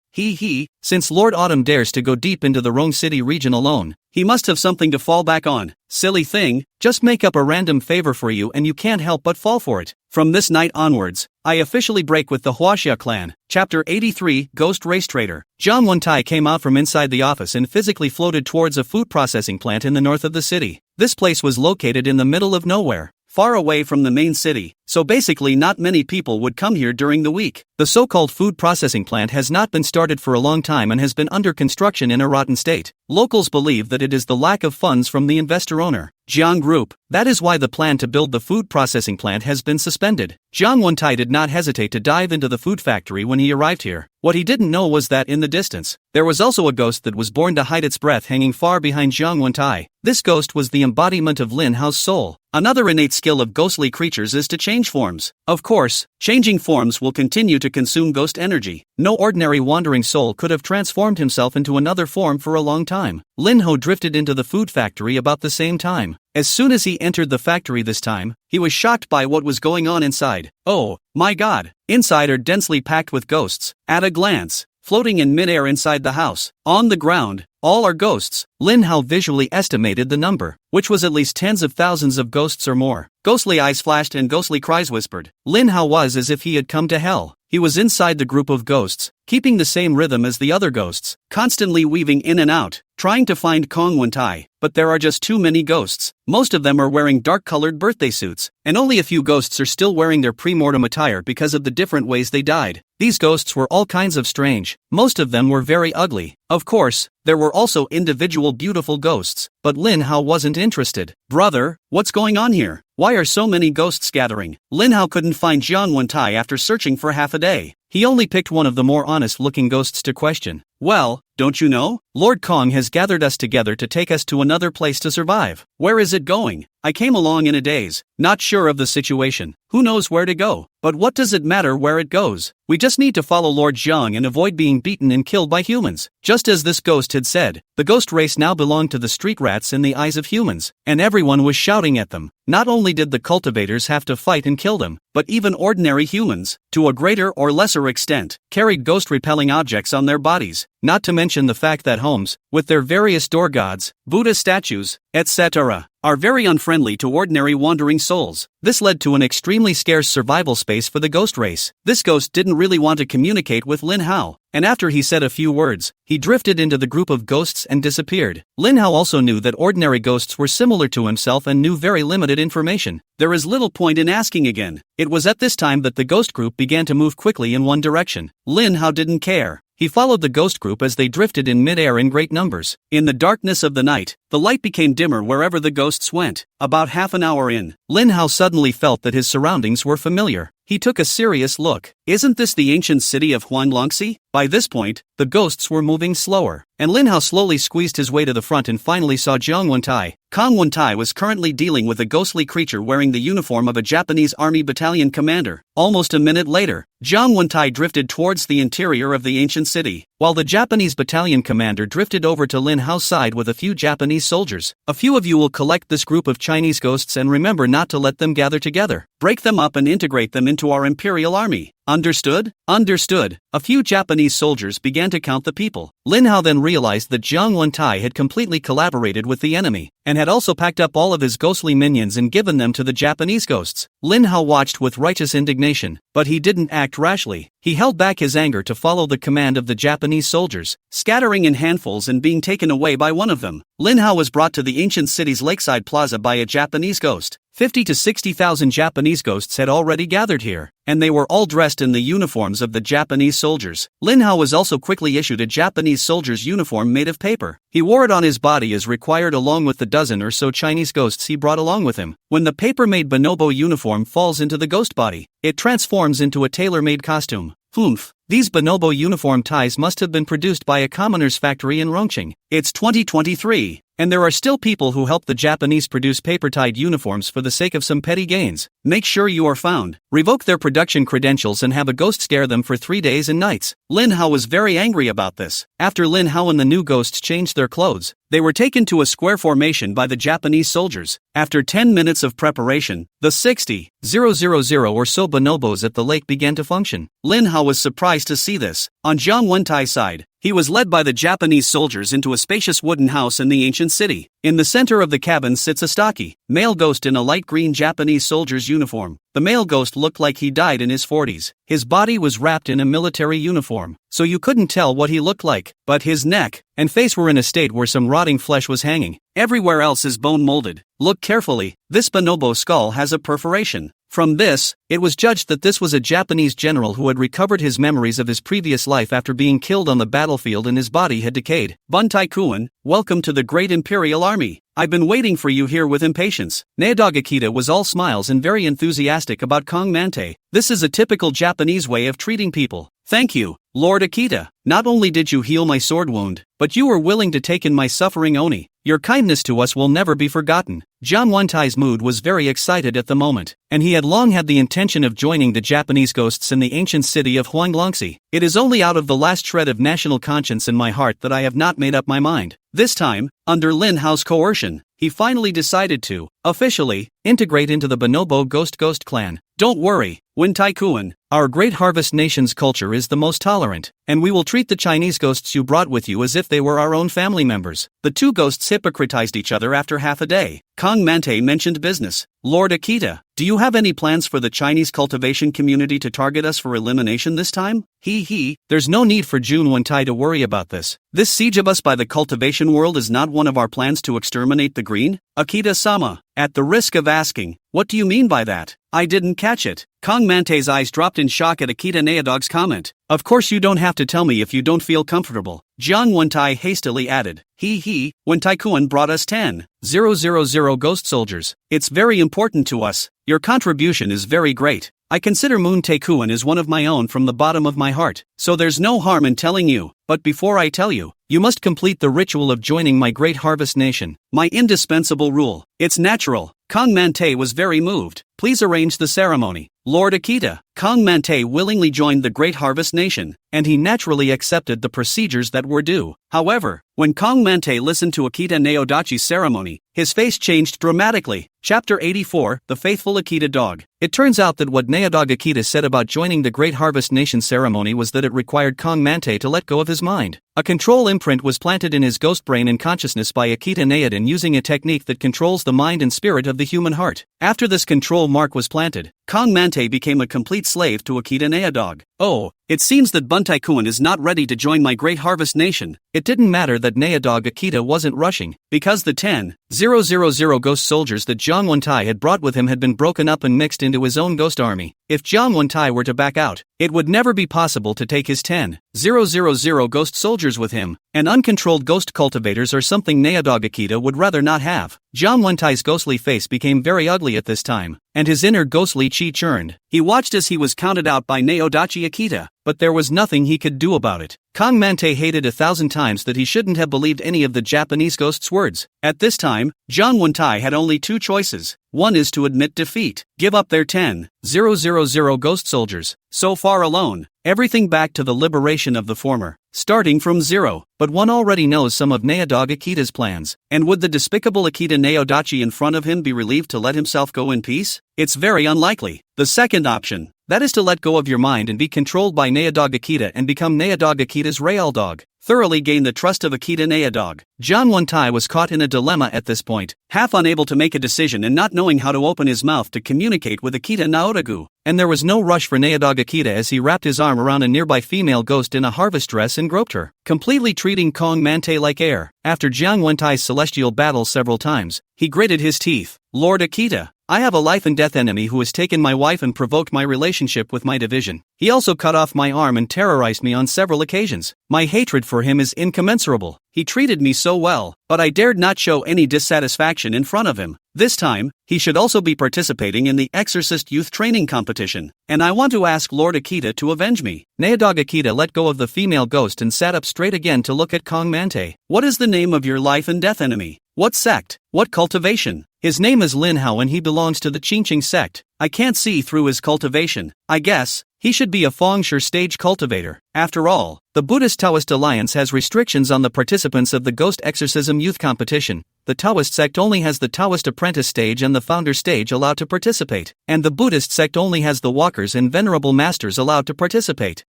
Speaker 1: Since Lord Autumn dares to go deep into the Rong City region alone, he must have something to fall back on. Silly thing, just make up a random favor for you and you can't help but fall for it. From this night onwards, I officially break with the Huaxia clan. Chapter 83, Ghost Race Trader. Jiang Wentai came out from inside the office and physically floated towards a food processing plant in the north of the city. This place was located in the middle of nowhere, far away from the main city, so basically not many people would come here during the week. The so-called food processing plant has not been started for a long time and has been under construction in a rotten state. Locals believe that it is the lack of funds from the investor owner, Jiang Group. That is why the plan to build the food processing plant has been suspended. Jiang Wentai did not hesitate to dive into the food factory when he arrived here. What he didn't know was that in the distance, there was also a ghost that was born to hide its breath hanging far behind Jiang Wentai. This ghost was the embodiment of Lin Hao's soul. Another innate skill of ghostly creatures is to change forms. Of course, changing forms will continue to consume ghost energy. No ordinary wandering soul could have transformed himself into another form for a long time. Lin Hao drifted into the food factory about the same time. As soon as he entered the factory this time, he was shocked by what was going on inside. Oh, my god! Inside are densely packed with ghosts. At a glance, floating in midair inside the house, on the ground, all are ghosts. Lin Hao visually estimated the number, which was at least tens of thousands of ghosts or more. Ghostly eyes flashed and ghostly cries whispered. Lin Hao was as if he had come to hell. He was inside the group of ghosts, keeping the same rhythm as the other ghosts, constantly weaving in and out, trying to find Kong Wentai. But there are just too many ghosts. Most of them are wearing dark-colored birthday suits, and only a few ghosts are still wearing their pre-mortem attire because of the different ways they died. These ghosts were all kinds of strange. Most of them were very ugly. Of course, there were also individual beautiful ghosts, but Lin Hao wasn't interested. Brother, what's going on here? Why are so many ghosts gathering? Lin Hao couldn't find Jiang Wentai after searching for half a day. He only picked one of the more honest-looking ghosts to question. Well, don't you know? Lord Kong has gathered us together to take us to another place to survive. Where is it going? I came along in a daze, not sure of the situation. Who knows where to go? But what does it matter where it goes? We just need to follow Lord Zhang and avoid being beaten and killed by humans. Just as this ghost had said, the ghost race now belonged to the street rats in the eyes of humans, and everyone was shouting at them. Not only did the cultivators have to fight and kill them, but even ordinary humans, to a greater or lesser extent, carried ghost-repelling objects on their bodies, not to mention the fact that homes, with their various door gods, Buddha statues, etc., are very unfriendly to ordinary wandering souls. This led to an extremely scarce survival space for the ghost race. This ghost didn't really want to communicate with Lin Hao, and after he said a few words, he drifted into the group of ghosts and disappeared. Lin Hao also knew that ordinary ghosts were similar to himself and knew very limited information. There is little point in asking again. It was at this time that the ghost group began to move quickly in one direction. Lin Hao didn't care. He followed the ghost group as they drifted in mid-air in great numbers. In the darkness of the night, the light became dimmer wherever the ghosts went. About half an hour in, Lin Hao suddenly felt that his surroundings were familiar. He took a serious look. Isn't this the ancient city of Huanglongxi? By this point, the ghosts were moving slower, and Lin Hao slowly squeezed his way to the front and finally saw Jiang Wentai. Kong Wentai was currently dealing with a ghostly creature wearing the uniform of a Japanese army battalion commander. Almost a minute later, Jiang Wentai drifted towards the interior of the ancient city, while the Japanese battalion commander drifted over to Lin Hao's side with a few Japanese soldiers. A few of you will collect this group of Chinese ghosts and remember not to let them gather together. Break them up and integrate them into our imperial army. Understood? Understood. A few Japanese soldiers began to count the people. Lin Hao then realized that Jiang Wentai had completely collaborated with the enemy, and had also packed up all of his ghostly minions and given them to the Japanese ghosts. Lin Hao watched with righteous indignation, but he didn't act rashly. He held back his anger to follow the command of the Japanese soldiers, scattering in handfuls and being taken away by one of them. Lin Hao was brought to the ancient city's lakeside plaza by a Japanese ghost. 50 to 60,000 Japanese ghosts had already gathered here, and they were all dressed in the uniforms of the Japanese soldiers. Lin Hao was also quickly issued a Japanese soldier's uniform made of paper. He wore it on his body as required along with the dozen or so Chinese ghosts he brought along with him. When the paper-made bonobo uniform falls into the ghost body, it transforms into a tailor-made costume. Humph. These bonobo uniform ties must have been produced by a commoner's factory in Rongqing. It's 2023, and there are still people who help the Japanese produce paper-tied uniforms for the sake of some petty gains. Make sure you are found, revoke their production credentials and have a ghost scare them for 3 days and nights. Lin Hao was very angry about this. After Lin Hao and the new ghosts changed their clothes, they were taken to a square formation by the Japanese soldiers. After 10 minutes of preparation, the 60,000 or so bonobos at the lake began to function. Lin Hao was surprised to see this. On Jiang Wentai's side, he was led by the Japanese soldiers into a spacious wooden house in the ancient city. In the center of the cabin sits a stocky, male ghost in a light green Japanese soldier's uniform. The male ghost looked like he died in his 40s. His body was wrapped in a military uniform, so you couldn't tell what he looked like, but his neck and face were in a state where some rotting flesh was hanging. Everywhere else is bone molded. Look carefully, this bonobo skull has a perforation. From this, it was judged that this was a Japanese general who had recovered his memories of his previous life after being killed on the battlefield and his body had decayed. Bun Taikuan, welcome to the great imperial army. I've been waiting for you here with impatience. Naodog Akita was all smiles and very enthusiastic about Kong Mante. This is a typical Japanese way of treating people. Thank you, Lord Akita. Not only did you heal my sword wound, but you were willing to take in my suffering Oni. Your kindness to us will never be forgotten. Jiang Wentai's mood was very excited at the moment, and he had long had the intention of joining the Japanese ghosts in the ancient city of Huanglongxi. It is only out of the last shred of national conscience in my heart that I have not made up my mind. This time, under Lin Hao's coercion, he finally decided to, officially, integrate into the bonobo ghost clan. Don't worry, Wen Taikuan, our great harvest nation's culture is the most tolerant, and we will treat the Chinese ghosts you brought with you as if they were our own family members. The two ghosts hypocritized each other after half a day. Kong Mante mentioned business. Lord Akita, do you have any plans for the Chinese cultivation community to target us for elimination this time? There's no need for Jun Wentai to worry about this. This siege of us by the cultivation world is not one of our plans to exterminate the green. Akita-sama, at the risk of asking, what do you mean by that? I didn't catch it. Kong Mante's eyes dropped in shock at Akita Naodog's comment. Of course you don't have to tell me if you don't feel comfortable. Jiang Wentai hastily added. Wen Taikuan brought us 10,000 ghost soldiers. It's very important to us. Your contribution is very great. I consider Moon Taekuan as one of my own from the bottom of my heart, so there's no harm in telling you, but before I tell you, you must complete the ritual of joining my great harvest nation, my indispensable rule. It's natural. Kong Mante was very moved. Please arrange the ceremony. Lord Akita. Kong Mante willingly joined the Great Harvest Nation, and he naturally accepted the procedures that were due. However, when Kong Mante listened to Akita Naodachi's ceremony, his face changed dramatically. Chapter 84, The Faithful Akita Dog. It turns out that what Naodog Akita said about joining the Great Harvest Nation ceremony was that it required Kong Mante to let go of his mind. A control imprint was planted in his ghost brain and consciousnness by Akita Naodin using a technique that controls the mind and spirit of the human heart. After this control mark was planted, Kong Mante became a complete slave to Akita Naodog. Oh, it seems that Buntaikuan is not ready to join my Great Harvest Nation. It didn't matter that Naodog Akita wasn't rushing, because the 10,000 ghost soldiers that Jiang Wentai had brought with him had been broken up and mixed into his own ghost army. If Jiang Wentai were to back out, it would never be possible to take his 10,000 ghost soldiers with him, and uncontrolled ghost cultivators are something Naodog Akita would rather not have. Jiang Wentai's ghostly face became very ugly at this time, and his inner ghostly chi churned. He watched as he was counted out by Naodachi Akita, but there was nothing he could do about it. Kong Mante hated 1,000 times that he shouldn't have believed any of the Japanese ghost's words. At this time, Jiang Wentai had only two choices. One is to admit defeat, give up their 10,000 ghost soldiers, so far alone, everything back to the liberation of the former, starting from zero. But one already knows some of Naodog Akita's plans, and would the despicable Akita Naodachi in front of him be relieved to let himself go in peace? It's very unlikely. The second option, that is to let go of your mind and be controlled by Naodog Akita and become Naodog Akita's Real Dog. Thoroughly gain the trust of Akita Naodog. Jiang Wentai was caught in a dilemma at this point, half unable to make a decision and not knowing how to open his mouth to communicate with Akita Naodagu. And there was no rush for Naodog Akita as he wrapped his arm around a nearby female ghost in a harvest dress and groped her, completely treating Kong Mante like air. After Jiang Wentai's celestial battle several times, he gritted his teeth. Lord Akita, I have a life and death enemy who has taken my wife and provoked my relationship with my division. He also cut off my arm and terrorized me on several occasions. My hatred for him is incommensurable. He treated me so well, but I dared not show any dissatisfaction in front of him. This time, he should also be participating in the Exorcist Youth Training Competition, and I want to ask Lord Akita to avenge me. Naodog Akita let go of the female ghost and sat up straight again to look at Kong Mante. What is the name of your life and death enemy? What sect? What cultivation? His name is Lin Hao and he belongs to the Qingqing sect. I can't see through his cultivation. I guess he should be a Fengshui stage cultivator. After all, the Buddhist Taoist Alliance has restrictions on the participants of the Ghost Exorcism Youth Competition. The Taoist sect only has the Taoist apprentice stage and the founder stage allowed to participate, and the Buddhist sect only has the walkers and venerable masters allowed to participate.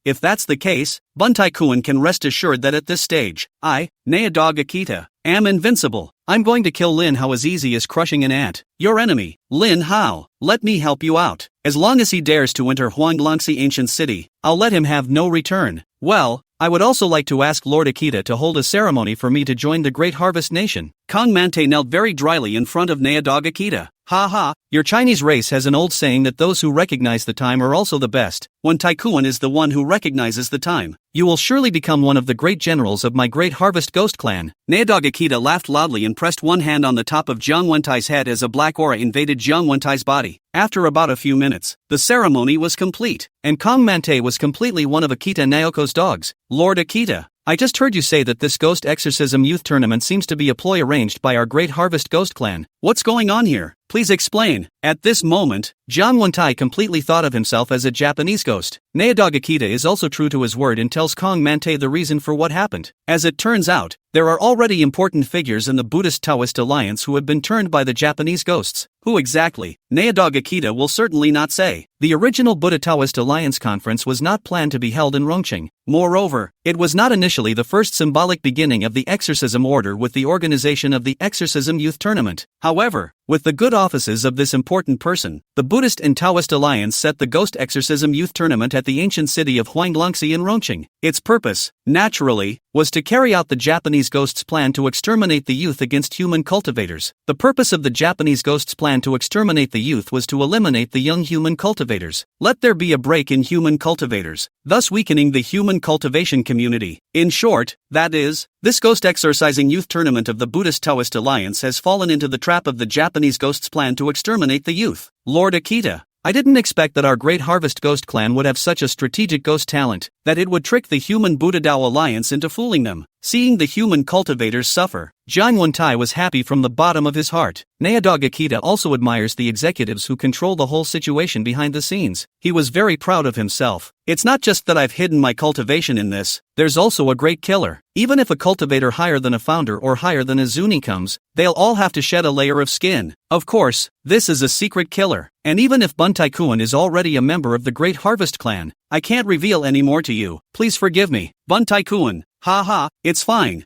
Speaker 1: If that's the case, Buntaikuan can rest assured that at this stage, I, Naodog Akita, am invincible. I'm going to kill Lin Hao as easy as crushing an ant. Your enemy, Lin Hao, let me help you out. As long as he dares to enter Huanglongxi Ancient City, I'll let him have no return. Well, I would also like to ask Lord Akita to hold a ceremony for me to join the Great Harvest Nation. Kong Mante knelt very dryly in front of Naodog Akita. Your Chinese race has an old saying that those who recognize the time are also the best. When Taikuan is the one who recognizes the time, you will surely become one of the great generals of my Great Harvest Ghost Clan. Naodog Akita laughed loudly and pressed one hand on the top of Jiang Wentai's head as a black aura invaded Jiang Wentai's body. After about a few minutes, the ceremony was complete, and Kong Mante was completely one of Akita Naoko's dogs. Lord Akita, I just heard you say that this Ghost Exorcism Youth Tournament seems to be a ploy arranged by our Great Harvest Ghost Clan. What's going on here? Please explain. At this moment, Jiang Wentai completely thought of himself as a Japanese ghost. Naodog Akita is also true to his word and tells Kong Mante the reason for what happened. As it turns out, there are already important figures in the Buddhist Taoist alliance who have been turned by the Japanese ghosts. Who exactly? Naodog Akita will certainly not say. The original Buddha Taoist Alliance conference was not planned to be held in Rongqing. Moreover, it was not initially the first symbolic beginning of the exorcism order with the organization of the Exorcism Youth Tournament. However, with the good offices of this important person, the Buddhist and Taoist Alliance set the Ghost Exorcism Youth Tournament at the ancient city of Huanglongxi in Rongqing. Its purpose, naturally, was to carry out the Japanese ghosts' plan to exterminate the youth against human cultivators. The purpose of the Japanese ghosts' plan to exterminate the youth was to eliminate the young human cultivators. Let there be a break in human cultivators, thus weakening the human cultivation community. In short, that is, this ghost exorcising youth tournament of the Buddhist Taoist Alliance has fallen into the trap of the Japanese ghosts' plan to exterminate the youth. Lord Akita, I didn't expect that our Great Harvest Ghost Clan would have such a strategic ghost talent, that it would trick the human Buddha Dao alliance into fooling them. Seeing the human cultivators suffer, Jiang Wentai was happy from the bottom of his heart. Naodog Akita also admires the executives who control the whole situation behind the scenes. He was very proud of himself. It's not just that I've hidden my cultivation in this, there's also a great killer. Even if a cultivator higher than a founder or higher than a Zuni comes, they'll all have to shed a layer of skin. Of course, this is a secret killer. And even if Buntai-kun is already a member of the Great Harvest Clan, I can't reveal any more to you. Please forgive me. Buntai-kun. Ha, it's fine,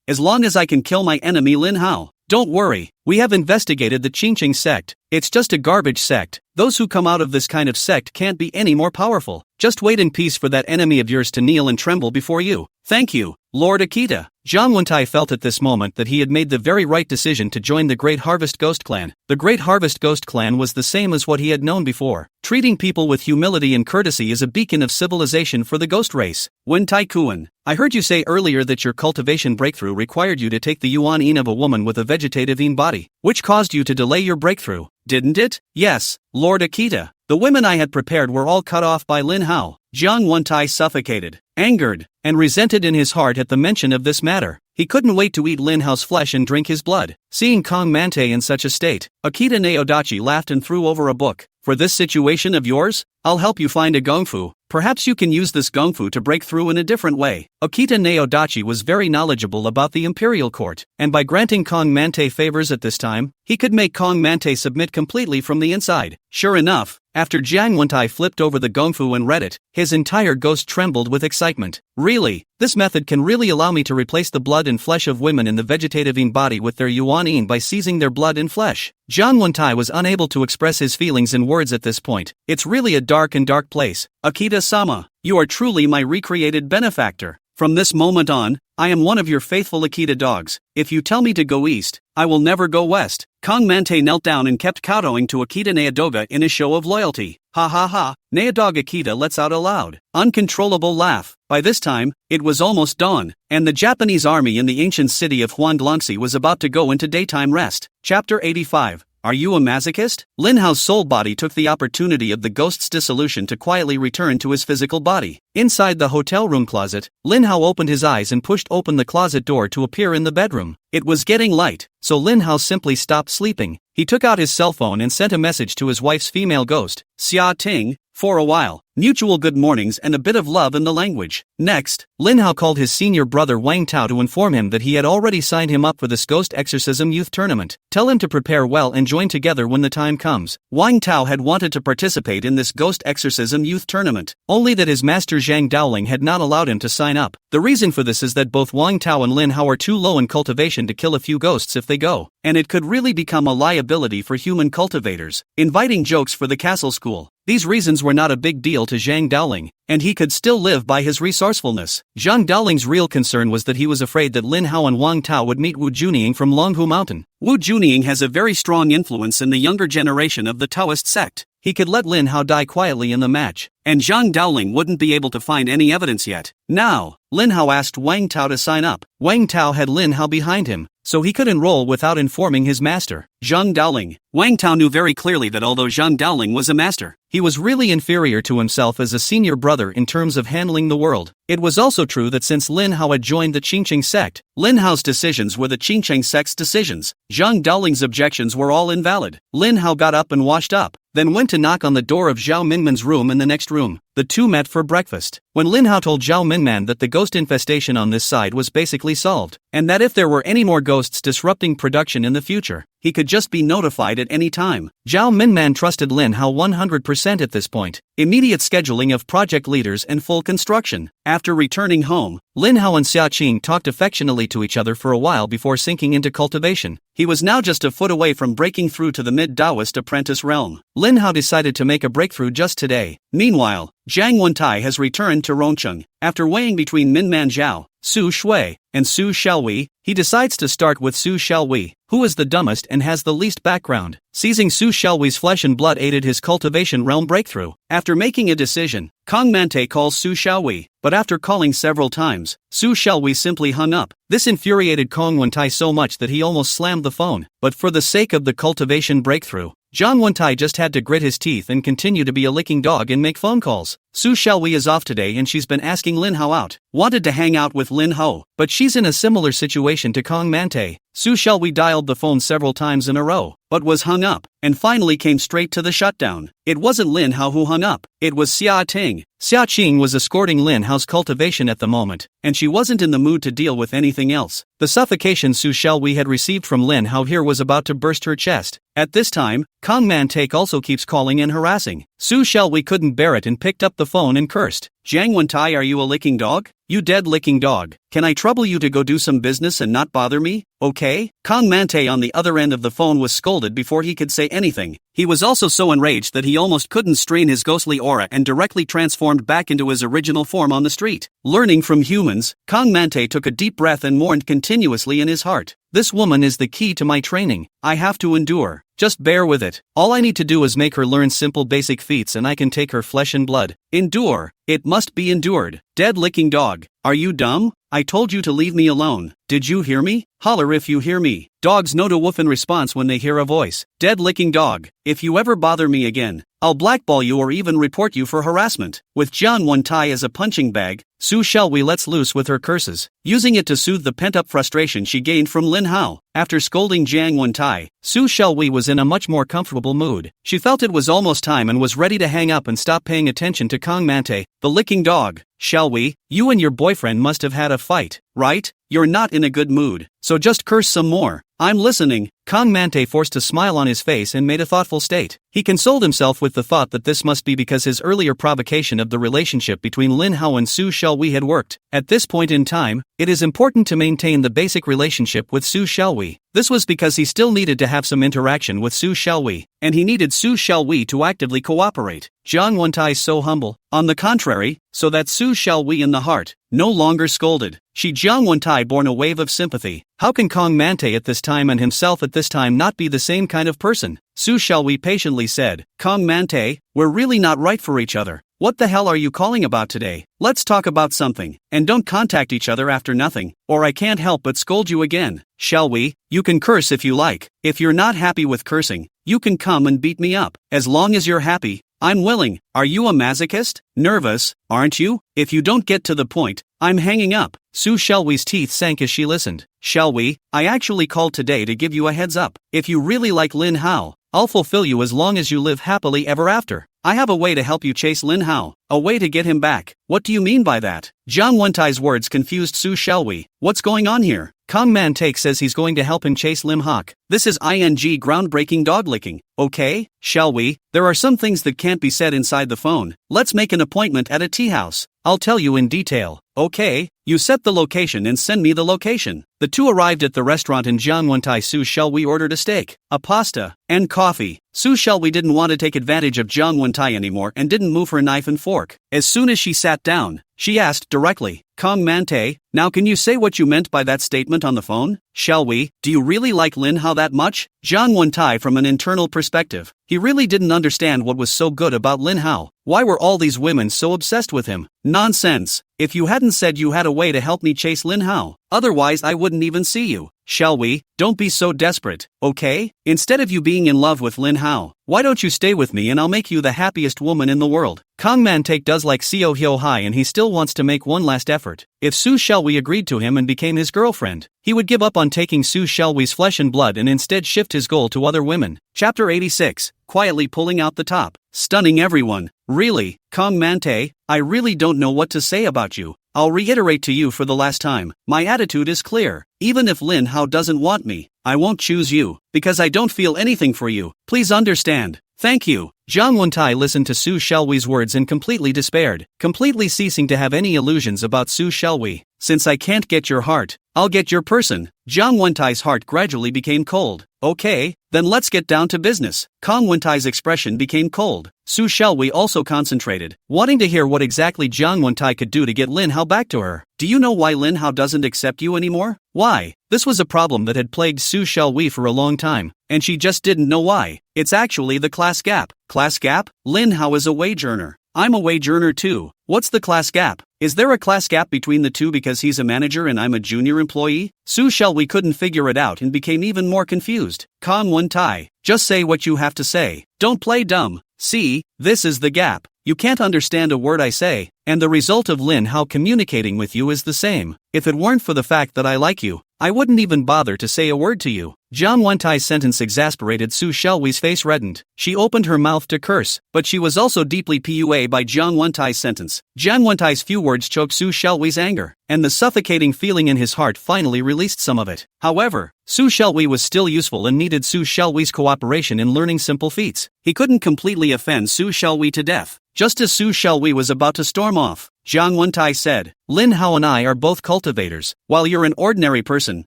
Speaker 1: as long as I can kill my enemy Lin Hao. Don't worry, we have investigated the Qingqing sect. It's just a garbage sect. Those who come out of this kind of sect can't be any more powerful. Just wait in peace for that enemy of yours to kneel and tremble before you. Thank you, Lord Akita. Jiang Wentai felt at this moment that he had made the very right decision to join the Great Harvest Ghost Clan. The Great Harvest Ghost Clan was the same as what he had known before. Treating people with humility and courtesy is a beacon of civilization for the ghost race. Wentai-kun, I heard you say earlier that your cultivation breakthrough required you to take the yuan-yin of a woman with a vegetative-yin body, which caused you to delay your breakthrough, didn't it? Yes, Lord Akita. The women I had prepared were all cut off by Lin Hao. Jiang Wentai suffocated, angered, and resented in his heart at the mention of this matter. He couldn't wait to eat Lin Hao's flesh and drink his blood. Seeing Kong Mante in such a state, Akita Naodachi laughed and threw over a book. For this situation of yours, I'll help you find a gongfu. Perhaps you can use this gongfu to break through in a different way. Akita Naodachi was very knowledgeable about the imperial court, and by granting Kong Mante favors at this time, he could make Kong Mante submit completely from the inside. Sure enough, after Jiang Wentai flipped over the gongfu and read it, his entire ghost trembled with excitement. Really? This method can really allow me to replace the blood and flesh of women in the vegetative-yin body with their yuan-yin by seizing their blood and flesh. Jiang Wentai was unable to express his feelings in words at this point. It's really a dark place. Akita-sama, you are truly my recreated benefactor. From this moment on, I am one of your faithful Akita dogs. If you tell me to go east, I will never go west. Kong Mante knelt down and kept kowtowing to Akita Naodoga in a show of loyalty. Ha. Naodog Akita lets out a loud, uncontrollable laugh. By this time, it was almost dawn, and the Japanese army in the ancient city of Huandlangxi was about to go into daytime rest. Chapter 85. Are you a masochist? Lin Hao's soul body took the opportunity of the ghost's dissolution to quietly return to his physical body. Inside the hotel room closet, Lin Hao opened his eyes and pushed open the closet door to appear in the bedroom. It was getting light, so Lin Hao simply stopped sleeping. He took out his cell phone and sent a message to his wife's female ghost, Xia Ting, for a while. Mutual good mornings and a bit of love in the language. Next, Lin Hao called his senior brother Wang Tao to inform him that he had already signed him up for this Ghost Exorcism Youth Tournament. Tell him to prepare well and join together when the time comes. Wang Tao had wanted to participate in this Ghost Exorcism Youth Tournament, only that his master Zhang Dowling had not allowed him to sign up. The reason for this is that both Wang Tao and Lin Hao are too low in cultivation to kill a few ghosts if they go, and it could really become a liability for human cultivators. Inviting jokes for the castle school. These reasons were not a big deal to Zhang Dowling, and he could still live by his resourcefulness. Zhang Dowling's real concern was that he was afraid that Lin Hao and Wang Tao would meet Wu Junying from Longhu Mountain. Wu Junying has a very strong influence in the younger generation of the Taoist sect. He could let Lin Hao die quietly in the match, and Zhang Dowling wouldn't be able to find any evidence yet. Now, Lin Hao asked Wang Tao to sign up. Wang Tao had Lin Hao behind him, so he could enroll without informing his master, Zhang Dowling. Wang Tao knew very clearly that although Zhang Dowling was a master, he was really inferior to himself as a senior brother in terms of handling the world. It was also true that since Lin Hao had joined the Qingqing sect, Lin Hao's decisions were the Qingqing sect's decisions. Zhang Dowling's objections were all invalid. Lin Hao got up and washed up, then went to knock on the door of Zhao Minman's room in the next room. The two met for breakfast. When Lin Hao told Zhao Minman that the ghost infestation on this side was basically solved, and that if there were any more ghosts disrupting production in the future, he could just be notified at any time. Zhao Minman trusted Lin Hao 100% at this point. Immediate scheduling of project leaders and full construction. After returning home, Lin Hao and Xia Qing talked affectionately to each other for a while before sinking into cultivation. He was now just a foot away from breaking through to the mid-Taoist apprentice realm. Lin Hao decided to make a breakthrough just today. Meanwhile, Jiang Wentai has returned to Rongcheng. After weighing between Minman Zhao, Su Shui, and Su Xiaowei, he decides to start with Su Xiaowei, who is the dumbest and has the least background. Seizing Su Xiaowei's flesh and blood aided his cultivation realm breakthrough. After making a decision, Kong Mante calls Su Xiaowei, but after calling several times, Su Xiaowei simply hung up. This infuriated Kong Wentai so much that he almost slammed the phone. But for the sake of the cultivation breakthrough, Jiang Wentai just had to grit his teeth and continue to be a licking dog and make phone calls. Su Xiaowei is off today and she's been asking Lin Hao out. Wanted to hang out with Lin Hao, but she's in a similar situation to Kong Mante. Su Xiaowei dialed the phone several times in a row, but was hung up, and finally came straight to the shutdown. It wasn't Lin Hao who hung up, it was Xia Ting. Xia Qing was escorting Lin Hao's cultivation at the moment, and she wasn't in the mood to deal with anything else. The suffocation Su Xiaowei had received from Lin Hao here was about to burst her chest. At this time, Kong Mante also keeps calling and harassing. Su Xiaowei couldn't bear it and picked up the phone and cursed. Jiang Wentai, are you a licking dog? You dead licking dog. Can I trouble you to go do some business and not bother me? Okay? Kong Mante on the other end of the phone was scolded before he could say anything. He was also so enraged that he almost couldn't strain his ghostly aura and directly transformed back into his original form on the street. Learning from humans, Kong Mante took a deep breath and mourned continuously in his heart. This woman is the key to my training. I have to endure. Just bear with it. All I need to do is make her learn simple basic feats and I can take her flesh and blood. Endure. It must be endured. Dead licking dog. Are you dumb? I told you to leave me alone. Did you hear me? Holler if you hear me. Dogs know to woof in response when they hear a voice. Dead licking dog. If you ever bother me again, I'll blackball you or even report you for harassment. With Jiang Wentai as a punching bag, Su Xiaowei lets loose with her curses, using it to soothe the pent-up frustration she gained from Lin Hao. After scolding Jiang Wentai, Su Xiaowei was in a much more comfortable mood. She felt it was almost time and was ready to hang up and stop paying attention to Kong Mante, the licking dog. Xiaowei, you and your boyfriend must have had a fight, right? You're not in a good mood, so just curse some more. I'm listening. Kong Mante forced a smile on his face and made a thoughtful state. He consoled himself with the thought that this must be because his earlier provocation of the relationship between Lin Hao and Su Xiaowei had worked. At this point in time, it is important to maintain the basic relationship with Su Xiaowei. This was because he still needed to have some interaction with Su Xiaowei, and he needed Su Xiaowei to actively cooperate. Jiang Wentai so humble. On the contrary, so that Su Xiaowei in the heart no longer scolded. She Jiang Wentai born a wave of sympathy. How can Kong Mante at this time and himself at this time not be the same kind of person? Su Xiaowei patiently said, Kong Mante, we're really not right for each other. What the hell are you calling about today? Let's talk about something, and don't contact each other after nothing, or I can't help but scold you again. Xiaowei, you can curse if you like. If you're not happy with cursing, you can come and beat me up. As long as you're happy, I'm willing. Are you a masochist? Nervous, aren't you? If you don't get to the point, I'm hanging up. Su Xiaowei's teeth sank as she listened. Xiaowei, I actually called today to give you a heads up. If you really like Lin Hao, I'll fulfill you as long as you live happily ever after. I have a way to help you chase Lin Hao, a way to get him back. What do you mean by that? Jiang Wentai's words confused Su Xiaowei. What's going on here? Kong Mante says he's going to help him chase Lim Hawk. This is groundbreaking dog licking. Okay, Xiaowei, there are some things that can't be said inside the phone. Let's make an appointment at a tea house. I'll tell you in detail. Okay, you set the location and send me the location. The two arrived at the restaurant and Jiang Wentai Su Xiaowei ordered a steak, a pasta, and coffee. Su Xiaowei didn't want to take advantage of Jiang Wentai anymore and didn't move her knife and fork. As soon as she sat down, she asked directly, Kong Mante, now can you say what you meant by that statement on the phone? Xiaowei, do you really like Lin Hao that much? Jiang Wentai from an internal perspective. He really didn't understand what was so good about Lin Hao. Why were all these women so obsessed with him? Nonsense. If you hadn't said you had a way to help me chase Lin Hao, otherwise I wouldn't even see you. Xiaowei, don't be so desperate, okay? Instead of you being in love with Lin Hao, why don't you stay with me and I'll make you the happiest woman in the world? Kong Mante does like Xiao Hyo Hai and he still wants to make one last effort. If Su Xiaowei agreed to him and became his girlfriend, he would give up on taking Su Xiaowei's flesh and blood and instead shift his goal to other women. Chapter 86, quietly pulling out the top. Stunning everyone. Really, Kong Mante, I really don't know what to say about you. I'll reiterate to you for the last time, my attitude is clear. Even if Lin Hao doesn't want me, I won't choose you, because I don't feel anything for you. Please understand. Thank you. Jiang Wentai listened to Su Xiaowei's words and completely despaired, completely ceasing to have any illusions about Su Xiaowei. Since I can't get your heart, I'll get your person. Jiang Wentai's heart gradually became cold. Okay, then let's get down to business. Kong Wentai's expression became cold. Su Xiaowei also concentrated, wanting to hear what exactly Jiang Wentai could do to get Lin Hao back to her. Do you know why Lin Hao doesn't accept you anymore? Why? This was a problem that had plagued Su Xiaowei for a long time, and she just didn't know why. It's actually the class gap. Class gap? Lin Hao is a wage earner. I'm a wage earner too. What's the class gap? Is there a class gap between the two because he's a manager and I'm a junior employee? Su Shelby couldn't figure it out and became even more confused. Kong Won Tai, just say what you have to say. Don't play dumb. See, this is the gap. You can't understand a word I say, and the result of Lin Hao communicating with you is the same. If it weren't for the fact that I like you, I wouldn't even bother to say a word to you. Jiang Wentai's sentence exasperated Su Shelby's face reddened. She opened her mouth to curse, but she was also deeply PUA by Jiang Wentai's sentence. Jiang Wentai's few words choked Su Shelby's anger, and the suffocating feeling in his heart finally released some of it. However, Su Shelby was still useful and needed Su Shelby's cooperation in learning simple feats. He couldn't completely offend Su Shelby to death. Just as Su Shelby was about to storm off, Jiang Wentai said, Lin Hao and I are both cultivators. While you're an ordinary person,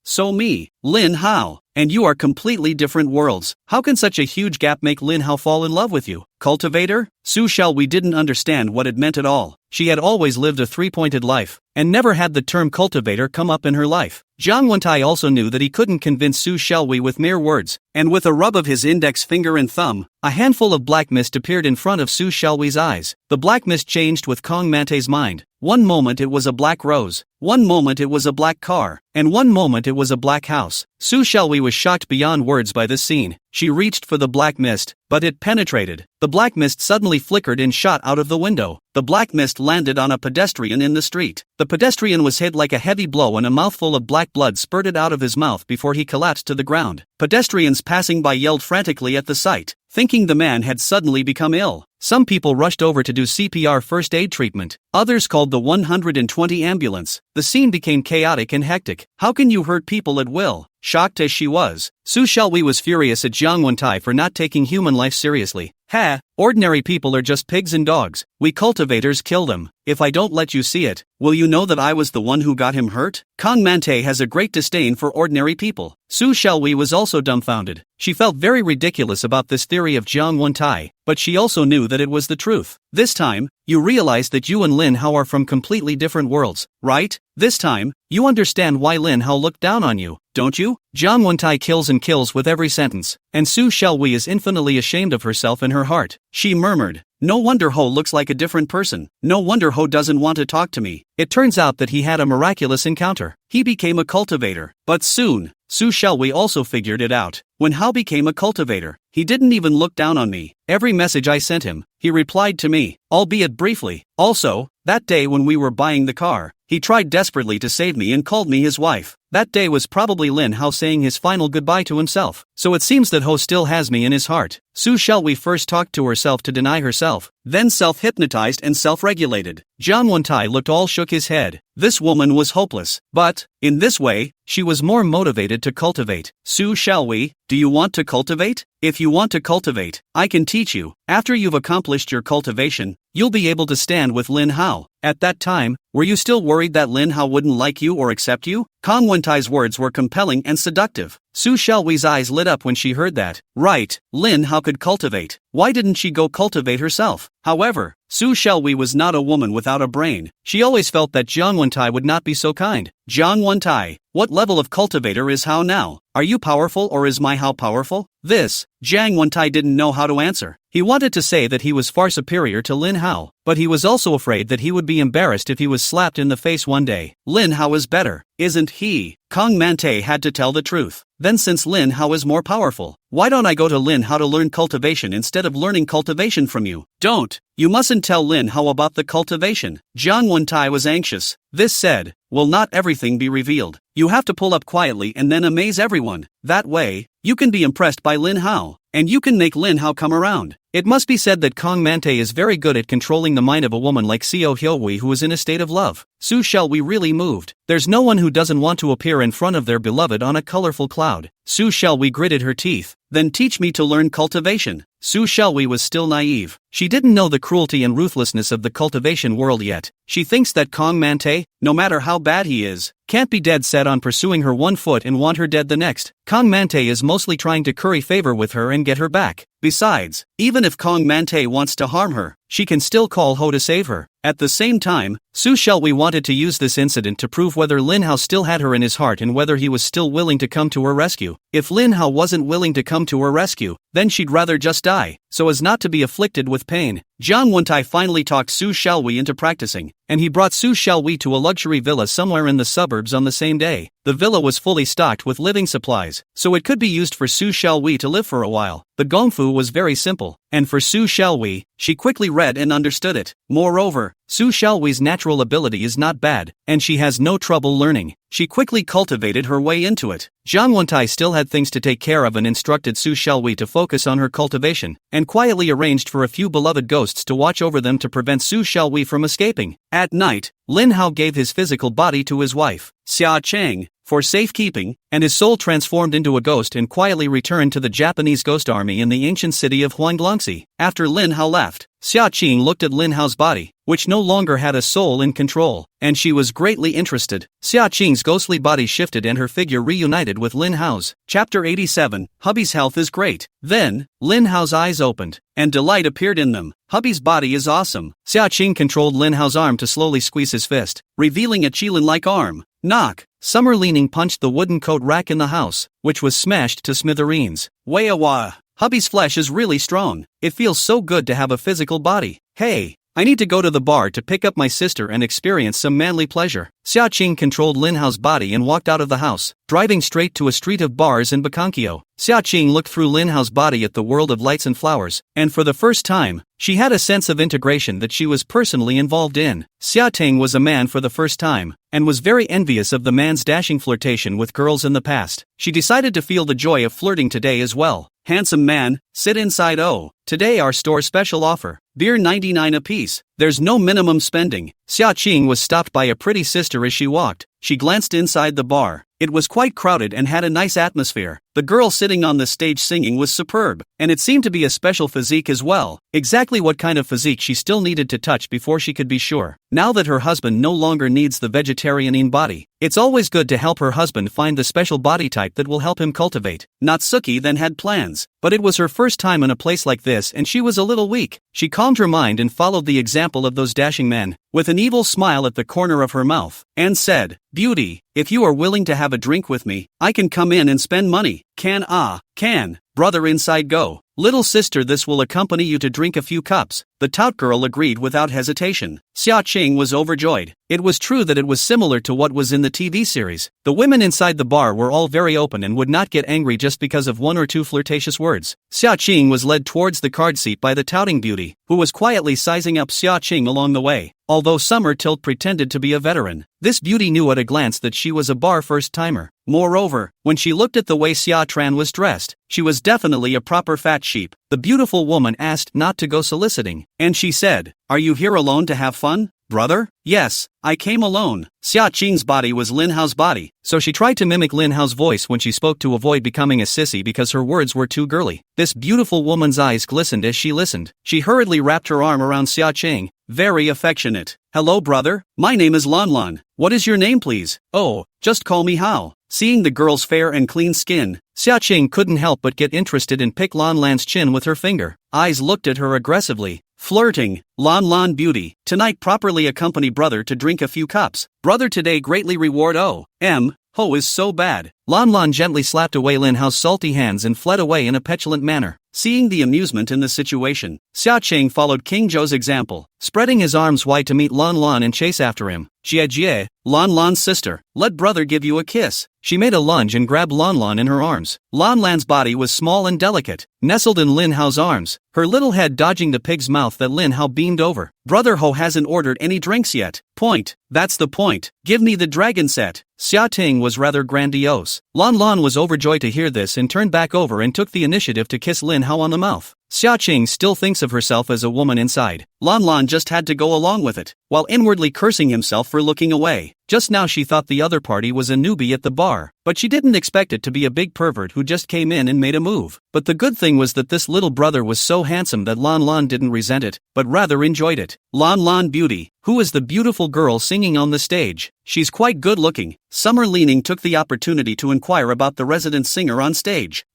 Speaker 1: so me, Lin Hao, and you are completely different worlds. How can such a huge gap make Lin Hao fall in love with you? Cultivator? Su Shelby didn't understand what it meant at all. She had always lived a three-pointed life, and never had the term cultivator come up in her life. Jiang Wentai also knew that he couldn't convince Su Shelby with mere words, and with a rub of his index finger and thumb, a handful of black mist appeared in front of Su Shelby's eyes. The black mist changed with Kong Mante's mind. One moment it was a black rose, one moment it was a black car, and one moment it was a black house. Su Shelby was shocked beyond words by this scene. She reached for the black mist, but it penetrated. The black mist suddenly flickered and shot out of the window. The black mist landed on a pedestrian in the street. The pedestrian was hit like a heavy blow and a mouthful of black blood spurted out of his mouth before he collapsed to the ground. Pedestrians passing by yelled frantically at the sight, thinking the man had suddenly become ill. Some people rushed over to do CPR first aid treatment. Others called the 120 ambulance. The scene became chaotic and hectic. How can you hurt people at will? Shocked as she was, Su Shelby was furious at Jiang Wentai for not taking human life seriously. Ha! Ordinary people are just pigs and dogs. We cultivators kill them. If I don't let you see it, will you know that I was the one who got him hurt? Kong Mante has a great disdain for ordinary people. Su Shelby was also dumbfounded. She felt very ridiculous about this theory of Jiang Wentai, but she also knew that it was the truth. This time, you realize that you and Lin Hao are from completely different worlds, right? This time, you understand why Lin Hao looked down on you, don't you? Jiang Wentai kills and kills with every sentence, and Su Shelby is infinitely ashamed of herself in her heart. She murmured, no wonder Ho looks like a different person. No wonder Ho doesn't want to talk to me. It turns out that he had a miraculous encounter. He became a cultivator. But soon, Su Shelby also figured it out. When Hao became a cultivator, he didn't even look down on me. Every message I sent him, he replied to me, albeit briefly. Also, that day when we were buying the car, he tried desperately to save me and called me his wife. That day was probably Lin Hao saying his final goodbye to himself. So it seems that Ho still has me in his heart. Su Shelby first talked to herself to deny herself, then self-hypnotized and self-regulated. Jiang Wentai looked all shook his head. This woman was hopeless. But, in this way, she was more motivated to cultivate. Su Shelby, do you want to cultivate? If you want to cultivate, I can teach you. After you've accomplished your cultivation, you'll be able to stand with Lin Hao. At that time, were you still worried that Lin Hao wouldn't like you or accept you? Kong Wentai's words were compelling and seductive. Su Shelby's eyes lit up when she heard that. Right, Lin Hao could cultivate. Why didn't she go cultivate herself? However, Su Shelby was not a woman without a brain. She always felt that Jiang Wentai would not be so kind. Jiang Wentai, what level of cultivator is Hao now? Are you powerful or is my Hao powerful? This, Jiang Wentai didn't know how to answer. He wanted to say that he was far superior to Lin Hao, but he was also afraid that he would be embarrassed if he was slapped in the face one day. Lin Hao is better, isn't he? Kong Mante had to tell the truth. Then since Lin Hao is more powerful, why don't I go to Lin Hao to learn cultivation instead of learning cultivation from you? Don't! You mustn't tell Lin Hao about the cultivation. Jiang Wentai was anxious. This said, will not everything be revealed? You have to pull up quietly and then amaze everyone. That way, you can be impressed by Lin Hao, and you can make Lin Hao come around. It must be said that Kong Mante is very good at controlling the mind of a woman like Seo Hyoi who is in a state of love. Su Shelby really moved. There's no one who doesn't want to appear in front of their beloved on a colorful cloud. Su Shelby gritted her teeth. Then teach me to learn cultivation. Su Shelby was still naive. She didn't know the cruelty and ruthlessness of the cultivation world yet. She thinks that Kong Mante, no matter how bad he is, can't be dead set on pursuing her one foot and want her dead the next. Kong Mante is mostly trying to curry favor with her and get her back. Besides, even if Kong Mante wants to harm her, she can still call Ho to save her. At the same time, Su Shelby wanted to use this incident to prove whether Lin Hao still had her in his heart and whether he was still willing to come to her rescue. If Lin Hao wasn't willing to come to her rescue, then she'd rather just die, so as not to be afflicted with pain. Jiang Wentai finally talked Su Xiaowei into practicing, and he brought Su Xiaowei to a luxury villa somewhere in the suburbs on the same day. The villa was fully stocked with living supplies, so it could be used for Su Xiaowei to live for a while. The gongfu was very simple, and for Su Xiaowei, she quickly read and understood it. Moreover, Su Xiaowei's natural ability is not bad, and she has no trouble learning. She quickly cultivated her way into it. Jiang Wentai still had things to take care of and instructed Su Xiaowei to focus on her cultivation, and quietly arranged for a few beloved ghosts to watch over them to prevent Su Xiaowei from escaping. At night, Lin Hao gave his physical body to his wife, Xia Cheng, for safekeeping, and his soul transformed into a ghost and quietly returned to the Japanese ghost army in the ancient city of Huanglongxi. After Lin Hao left, Xia Qing looked at Lin Hao's body, which no longer had a soul in control, and she was greatly interested. Xia Qing's ghostly body shifted and her figure reunited with Lin Hao's. Chapter 87, Hubby's health is great. Then, Lin Hao's eyes opened, and delight appeared in them. Hubby's body is awesome. Xia Qing controlled Lin Hao's arm to slowly squeeze his fist, revealing a qilin-like arm. Knock! Summer Leaning punched the wooden coat rack in the house, which was smashed to smithereens. Wah! Hubby's flesh is really strong. It feels so good to have a physical body. Hey, I need to go to the bar to pick up my sister and experience some manly pleasure. Xia Qing controlled Lin Hao's body and walked out of the house, driving straight to a street of bars in Bakankyo. Xia Qing looked through Lin Hao's body at the world of lights and flowers, and for the first time, she had a sense of integration that she was personally involved in. Xia Teng was a man for the first time, and was very envious of the man's dashing flirtation with girls in the past. She decided to feel the joy of flirting today as well. Handsome man, sit inside. Oh, today our store special offer, beer 99 apiece. There's no minimum spending. Xia Qing was stopped by a pretty sister as she walked. She glanced inside the bar. It was quite crowded and had a nice atmosphere. The girl sitting on the stage singing was superb, and it seemed to be a special physique as well. Exactly what kind of physique she still needed to touch before she could be sure. Now that her husband no longer needs the vegetarian body, it's always good to help her husband find the special body type that will help him cultivate. Natsuki then had plans, but it was her first time in a place like this and she was a little weak. She calmed her mind and followed the example of those dashing men, with an evil smile at the corner of her mouth, and said, "Beauty, if you are willing to have a drink with me, I can come in and spend money." Can. Brother, inside go. Little sister, this will accompany you to drink a few cups. The tout girl agreed without hesitation. Xia Qing was overjoyed. It was true that it was similar to what was in the TV series. The women inside the bar were all very open and would not get angry just because of one or two flirtatious words. Xia Qing was led towards the card seat by the touting beauty, who was quietly sizing up Xia Qing along the way. Although Summer Tilt pretended to be a veteran, this beauty knew at a glance that she was a bar first-timer. Moreover, when she looked at the way Xia Tran was dressed, she was definitely a proper fat sheep. The beautiful woman asked not to go soliciting, and she said, "Are you here alone to have fun, brother?" "Yes, I came alone." Xia Qing's body was Lin Hao's body, so she tried to mimic Lin Hao's voice when she spoke to avoid becoming a sissy because her words were too girly. This beautiful woman's eyes glistened as she listened. She hurriedly wrapped her arm around Xia Qing, very affectionate. "Hello, brother, my name is Lan Lan. What is your name, please?" "Oh, just call me Hao." Seeing the girl's fair and clean skin, Xia Qing couldn't help but get interested and pick Lan Lan's chin with her finger. Eyes looked at her aggressively. Flirting. Lan Lan beauty, tonight properly accompany brother to drink a few cups. Brother today greatly reward Ho is so bad. Lan Lan gently slapped away Lin Hao's salty hands and fled away in a petulant manner. Seeing the amusement in the situation, Xia Qing followed King Zhou's example, spreading his arms wide to meet Lan Lan and chase after him. "Jie, Lan Lan's sister, let brother give you a kiss." She made a lunge and grabbed Lan Lan in her arms. Lan Lan's body was small and delicate, nestled in Lin Hao's arms, her little head dodging the pig's mouth that Lin Hao beamed over. "Brother Ho hasn't ordered any drinks yet." "Point. That's the point. Give me the dragon set." Xia Ting was rather grandiose. Lan Lan was overjoyed to hear this and turned back over and took the initiative to kiss Lin Hao on the mouth. Xia Qing still thinks of herself as a woman inside. Lan Lan just had to go along with it, while inwardly cursing himself for looking away. Just now she thought the other party was a newbie at the bar, but she didn't expect it to be a big pervert who just came in and made a move. But the good thing was that this little brother was so handsome that Lan Lan didn't resent it, but rather enjoyed it. Lan Lan beauty, who is the beautiful girl singing on the stage? She's quite good looking. Summer Leaning took the opportunity to inquire about the resident singer on stage.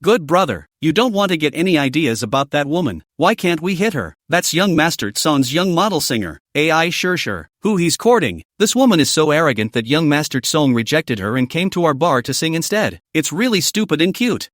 Speaker 1: Good brother, you don't want to get any ideas about that woman. Why can't we hit her? That's young Master Tsong's young model singer. Sure. Who he's courting. This woman is so arrogant that young Master Tsong rejected her and came to our bar to sing instead. It's really stupid and cute.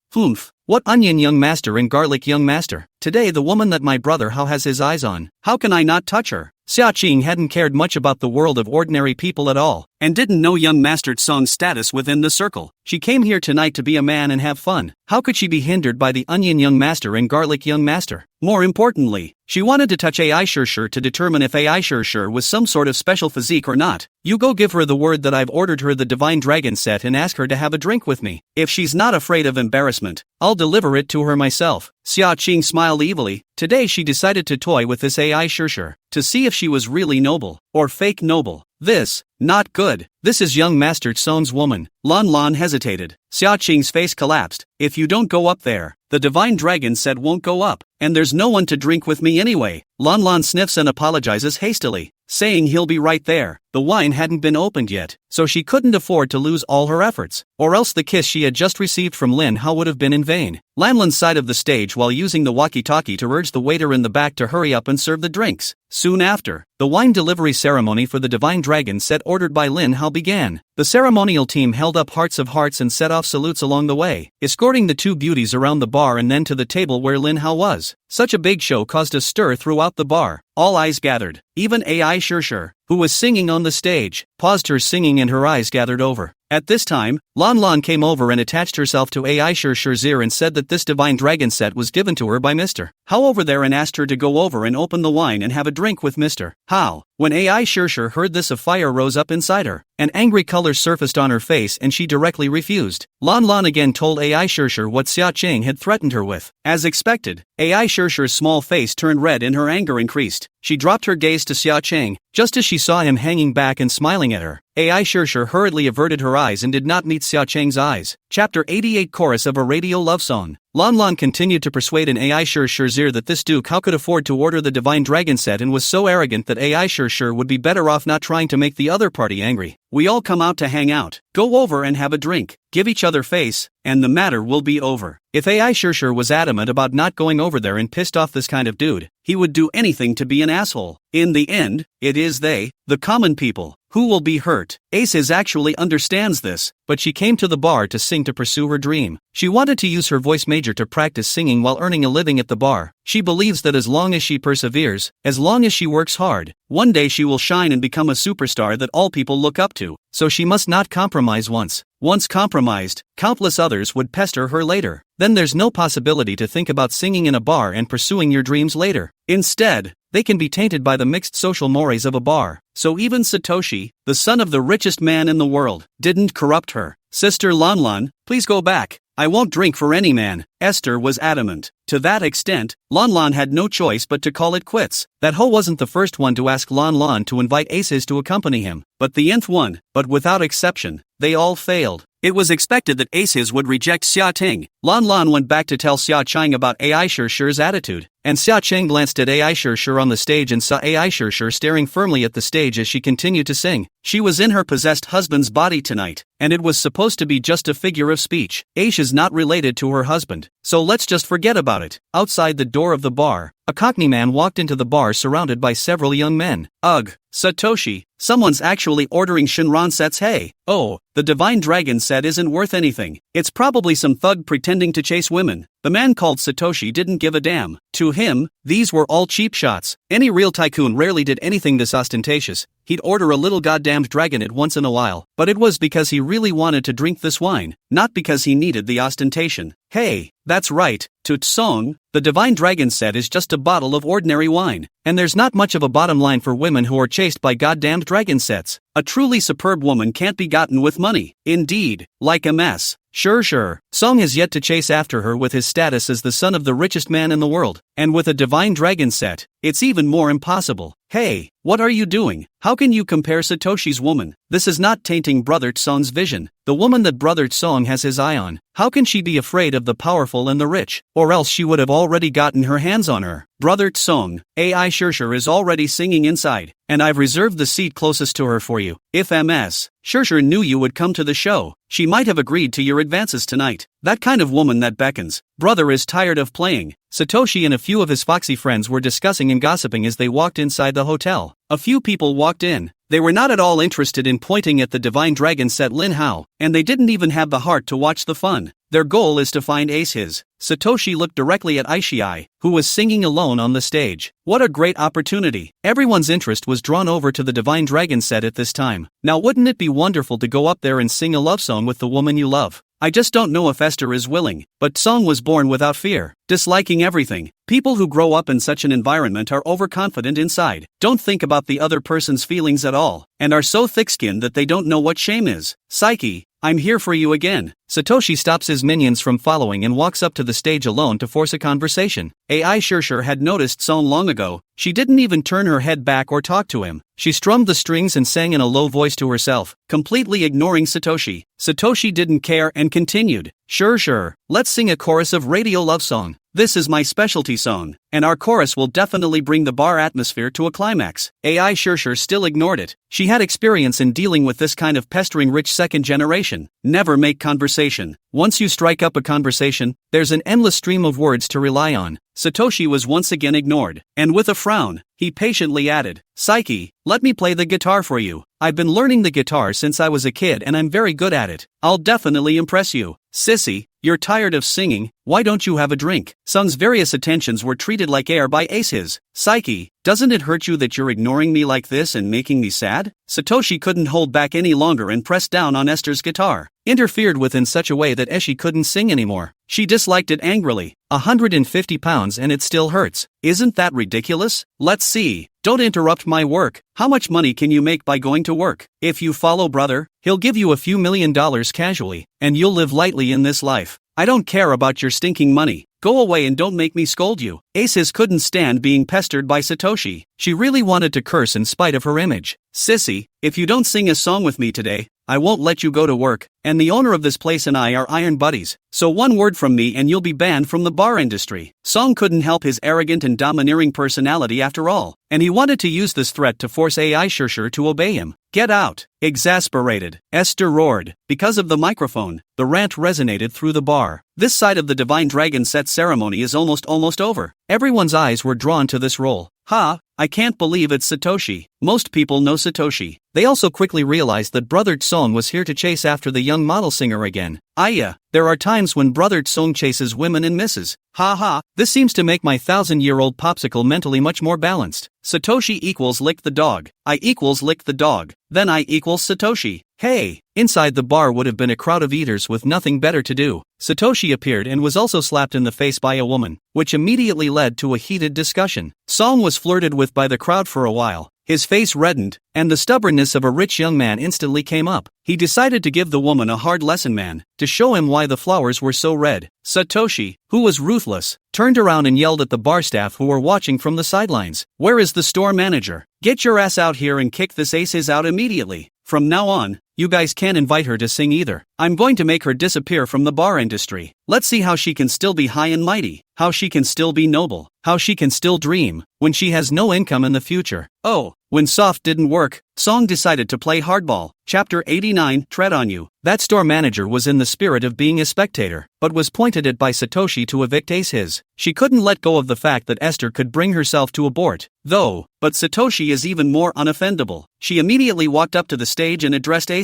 Speaker 1: What onion young master and garlic young master? today the woman that my brother Hao has his eyes on, how can I not touch her? Xia Qing hadn't cared much about the world of ordinary people at all, and didn't know young Master Song's status within the circle. She came here tonight to be a man and have fun. How could she be hindered by the onion young master and garlic young master? More importantly, she wanted to touch AI Shir to determine if AI Shir was some sort of special physique or not. You go give her the word that I've ordered her the Divine Dragon set and ask her to have a drink with me. If she's not afraid of embarrassment, I'll deliver it to her myself. Xia Qing smiled evilly. Today she decided to toy with this AI Shir to see if she was really noble or fake noble. This, not good. This is young Master Song's woman. Lan Lan hesitated. Xia Qing's face collapsed. If you don't go up there, the Divine Dragon set won't go up, and there's no one to drink with me anyway. Lan Lan sniffs and apologizes hastily, saying he'll be right there. The wine hadn't been opened yet, so she couldn't afford to lose all her efforts, or else the kiss she had just received from Lin Hao would have been in vain. Lan Lan's side of the stage while using the walkie-talkie to urge the waiter in the back to hurry up and serve the drinks. Soon after, the wine delivery ceremony for the Divine Dragon set ordered by Lin Hao began. The ceremonial team held up hearts of hearts and set off salutes along the way, escorting the two beauties around the bar and then to the table where Lin Hao was. Such a big show caused a stir throughout the bar. All eyes gathered. Even AI Shir, who was singing on the stage, paused her singing and her eyes gathered over. At this time, Lan Lan came over and attached herself to AI Shir's ear and said that this Divine Dragon set was given to her by Mr. Hao over there and asked her to go over and open the wine and have a drink with Mr. Hao. When AI Shir heard this, a fire rose up inside her. An angry color surfaced on her face and she directly refused. Lan Lan again told AI Shir what Xia Qing had threatened her with. As expected, AI Shir's small face turned red and her anger increased. She dropped her gaze to Xia Qing, just as she saw him hanging back and smiling at her. AI Shir hurriedly averted her eyes and did not meet Xia Qing's eyes. Chapter 88 Chorus of a Radio Love Song. Lan Lan continued to persuade an AI Shir's ear that this Duke Hao could afford to order the Divine Dragon set and was so arrogant that AI Shir would be better off not trying to make the other party angry. We all come out to hang out, go over and have a drink, give each other face, and the matter will be over. If AI Shir was adamant about not going over there and pissed off this kind of dude, he would do anything to be an asshole. In the end, it is they, the common people, who will be hurt. Aces actually understands this, but she came to the bar to sing to pursue her dream. She wanted to use her voice major to practice singing while earning a living at the bar. She believes that as long as she perseveres, as long as she works hard, one day she will shine and become a superstar that all people look up to. So she must not compromise once. Once compromised, countless others would pester her later. Then there's no possibility to think about singing in a bar and pursuing your dreams later. Instead, they can be tainted by the mixed social mores of a bar. So even Satoshi, the son of the richest man in the world, didn't corrupt her. Sister Lan Lan, please go back. I won't drink for any man. Esther was adamant. To that extent, Lan Lan had no choice but to call it quits. That Ho wasn't the first one to ask Lan Lan to invite Aces to accompany him, but the nth one, but without exception, they all failed. It was expected that Aces would reject Xia Ting. Lan Lan went back to tell Xia Qing about AI Shir's attitude, and Xia Qing glanced at AI Shir on the stage and saw AI Shir staring firmly at the stage as she continued to sing. She was in her possessed husband's body tonight, and it was supposed to be just a figure of speech. Aish is not related to her husband, so let's just forget about it. Outside the door of the bar, a Cockney man walked into the bar surrounded by several young men. Ugh, Satoshi, someone's actually ordering Shinran sets. Hey, oh, the Divine Dragon set isn't worth anything. It's probably some thug pretending to chase women. The man called Satoshi didn't give a damn. To him, these were all cheap shots. Any real tycoon rarely did anything this ostentatious. He'd order a little goddamned dragonette once in a while, but it was because he really wanted to drink this wine, not because he needed the ostentation. Hey, that's right, Tut Song, the Divine Dragon set is just a bottle of ordinary wine, and there's not much of a bottom line for women who are chased by goddamned dragon sets. A truly superb woman can't be gotten with money. Indeed, like a mess. Sure. Song has yet to chase after her with his status as the son of the richest man in the world, and with a Divine Dragon set, it's even more impossible. Hey, what are you doing? How can you compare Satoshi's woman? This is not tainting Brother Song's vision. The woman that Brother Song has his eye on, how can she be afraid of the powerful and the rich? Or else she would have already gotten her hands on her. Brother Song, AI Shir is already singing inside, and I've reserved the seat closest to her for you. If Ms. Shir knew you would come to the show, she might have agreed to your advances tonight. That kind of woman that beckons. Brother is tired of playing. Satoshi and a few of his foxy friends were discussing and gossiping as they walked inside the hotel. A few people walked in. They were not at all interested in pointing at the divine dragon, said Lin Hao, and they didn't even have the heart to watch the fun. Their goal is to find Ace. His Satoshi looked directly at Aishii, who was singing alone on the stage. What a great opportunity. Everyone's interest was drawn over to the divine dragon set at this time. Now wouldn't it be wonderful to go up there and sing a love song with the woman you love? I just don't know if Esther is willing, but Song was born without fear, disliking everything. People who grow up in such an environment are overconfident inside, don't think about the other person's feelings at all, and are so thick-skinned that they don't know what shame is. Psyche, I'm here for you again. Satoshi stops his minions from following and walks up to the stage alone to force a conversation. AI Sure had noticed Song long ago. She didn't even turn her head back or talk to him. She strummed the strings and sang in a low voice to herself, completely ignoring Satoshi. Satoshi didn't care and continued. Sure, let's sing a chorus of radio love song. This is my specialty song, and our chorus will definitely bring the bar atmosphere to a climax. AI Sure still ignored it. She had experience in dealing with this kind of pestering rich second generation. Never make conversation. Once you strike up a conversation, there's an endless stream of words to rely on. Satoshi was once again ignored, and with a frown, he patiently added, Psyche, let me play the guitar for you. I've been learning the guitar since I was a kid and I'm very good at it. I'll definitely impress you. Sissy, you're tired of singing, why don't you have a drink? Sung's various attentions were treated like air by Ace. Psyche, doesn't it hurt you that you're ignoring me like this and making me sad? Satoshi couldn't hold back any longer and pressed down on Esther's guitar, interfered with in such a way that Eshi couldn't sing anymore. She disliked it angrily. 150 pounds and it still hurts. Isn't that ridiculous? Let's see. Don't interrupt my work. How much money can you make by going to work? If you follow brother, he'll give you a few $1,000,000 casually, and you'll live lightly in this life. I don't care about your stinking money. Go away and don't make me scold you. Aces couldn't stand being pestered by Satoshi. She really wanted to curse in spite of her image. Sissy, if you don't sing a song with me today, I won't let you go to work, and the owner of this place and I are iron buddies, so one word from me and you'll be banned from the bar industry. Song couldn't help his arrogant and domineering personality after all, and he wanted to use this threat to force AI Sure to obey him. Get out! Exasperated, Esther roared. Because of the microphone, the rant resonated through the bar. This side of the Divine Dragon set ceremony is almost over. Everyone's eyes were drawn to this role. I can't believe it's Satoshi. Most people know Satoshi. They also quickly realized that Brother Song was here to chase after the young model singer again. There are times when Brother Song chases women and misses. This seems to make my 1,000-year-old popsicle mentally much more balanced. Satoshi equals lick the dog. I equals lick the dog. Then I equals Satoshi. Hey! Inside the bar would have been a crowd of eaters with nothing better to do. Satoshi appeared and was also slapped in the face by a woman, which immediately led to a heated discussion. Song was flirted with by the crowd for a while. His face reddened, and the stubbornness of a rich young man instantly came up. He decided to give the woman a hard lesson, to show him why the flowers were so red. Satoshi, who was ruthless, turned around and yelled at the bar staff who were watching from the sidelines. Where is the store manager? Get your ass out here and kick this Aces out immediately. From now on, you guys can't invite her to sing either. I'm going to make her disappear from the bar industry. Let's see how she can still be high and mighty, how she can still be noble, how she can still dream, when she has no income in the future. When soft didn't work, Song decided to play hardball. Chapter 89, Tread on You. That store manager was in the spirit of being a spectator, but was pointed at by Satoshi to evict Ace. She couldn't let go of the fact that Esther could bring herself to abort, though, but Satoshi is even more unoffendable. She immediately walked up to the stage and addressed Ace.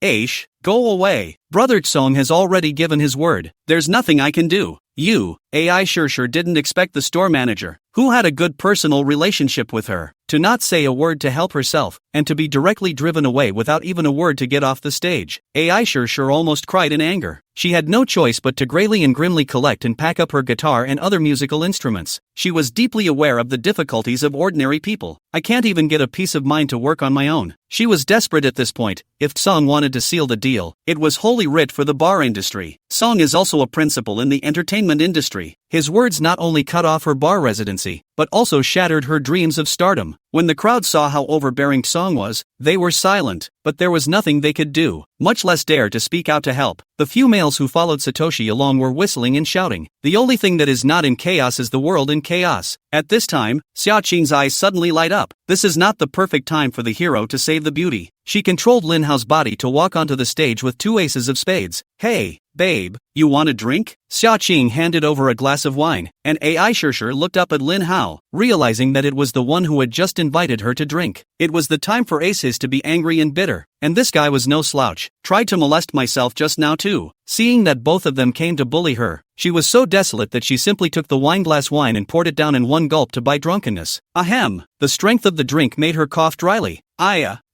Speaker 1: Aish, go away. Brother Song has already given his word. There's nothing I can do. You, AI Sure didn't expect the store manager, who had a good personal relationship with her, to not say a word to help herself, and to be directly driven away without even a word to get off the stage. AI Sure almost cried in anger. She had no choice but to grayly and grimly collect and pack up her guitar and other musical instruments. She was deeply aware of the difficulties of ordinary people. I can't even get a peace of mind to work on my own. She was desperate at this point. If Song wanted to seal the deal, it was holy writ for the bar industry. Song is also a principal in the entertainment industry. His words not only cut off her bar residency, but also shattered her dreams of stardom. When the crowd saw how overbearing Song was, they were silent, but there was nothing they could do, much less dare to speak out to help. The few males who followed Satoshi along were whistling and shouting. The only thing that is not in chaos is the world in chaos. At this time, Xiaoqing's eyes suddenly light up. This is not the perfect time for the hero to save the beauty. She controlled Lin Hao's body to walk onto the stage with 2 aces of spades. Hey, babe, you want a drink? Xiaoqing handed over a glass of wine, and AI Sure looked up at Lin Hao. realizing that it was the one who had just invited her to drink. It was the time for Aces to be angry and bitter, and this guy was no slouch. Tried to molest myself just now too. Seeing that both of them came to bully her, she was so desolate that she simply took the wineglass wine and poured it down in one gulp to buy drunkenness. Ahem. The strength of the drink made her cough dryly.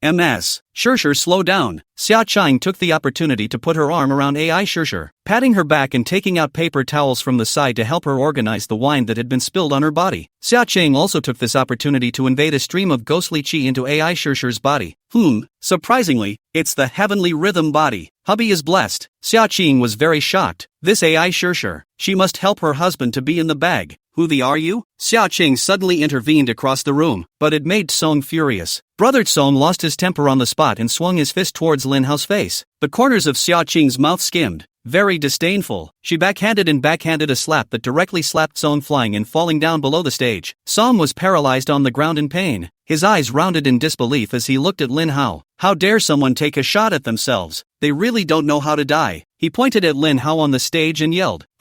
Speaker 1: MS. Shirshir, slow down. Xia Chang took the opportunity to put her arm around AI Shirshir, patting her back and taking out paper towels from the side to help her organize the wine that had been spilled on her body. Xia Chang also took this opportunity to invade a stream of ghostly chi into AI Shirshir's body. Surprisingly, it's the heavenly rhythm body. Hubby is blessed. Xia Qing was very shocked. This AI Shirshir, she must help her husband to be in the bag. Who the are you? Xia Qing suddenly intervened across the room, but it made Song furious. Brother Song lost his temper on the spot and swung his fist towards Lin Hao's face. The corners of Xia Qing's mouth skimmed. Very disdainful, she backhanded a slap that directly slapped Song, flying and falling down below the stage. Song was paralyzed on the ground in pain, his eyes rounded in disbelief as he looked at Lin Hao. How dare someone take a shot at themselves? They really don't know how to die. He pointed at Lin Hao on the stage and yelled, ********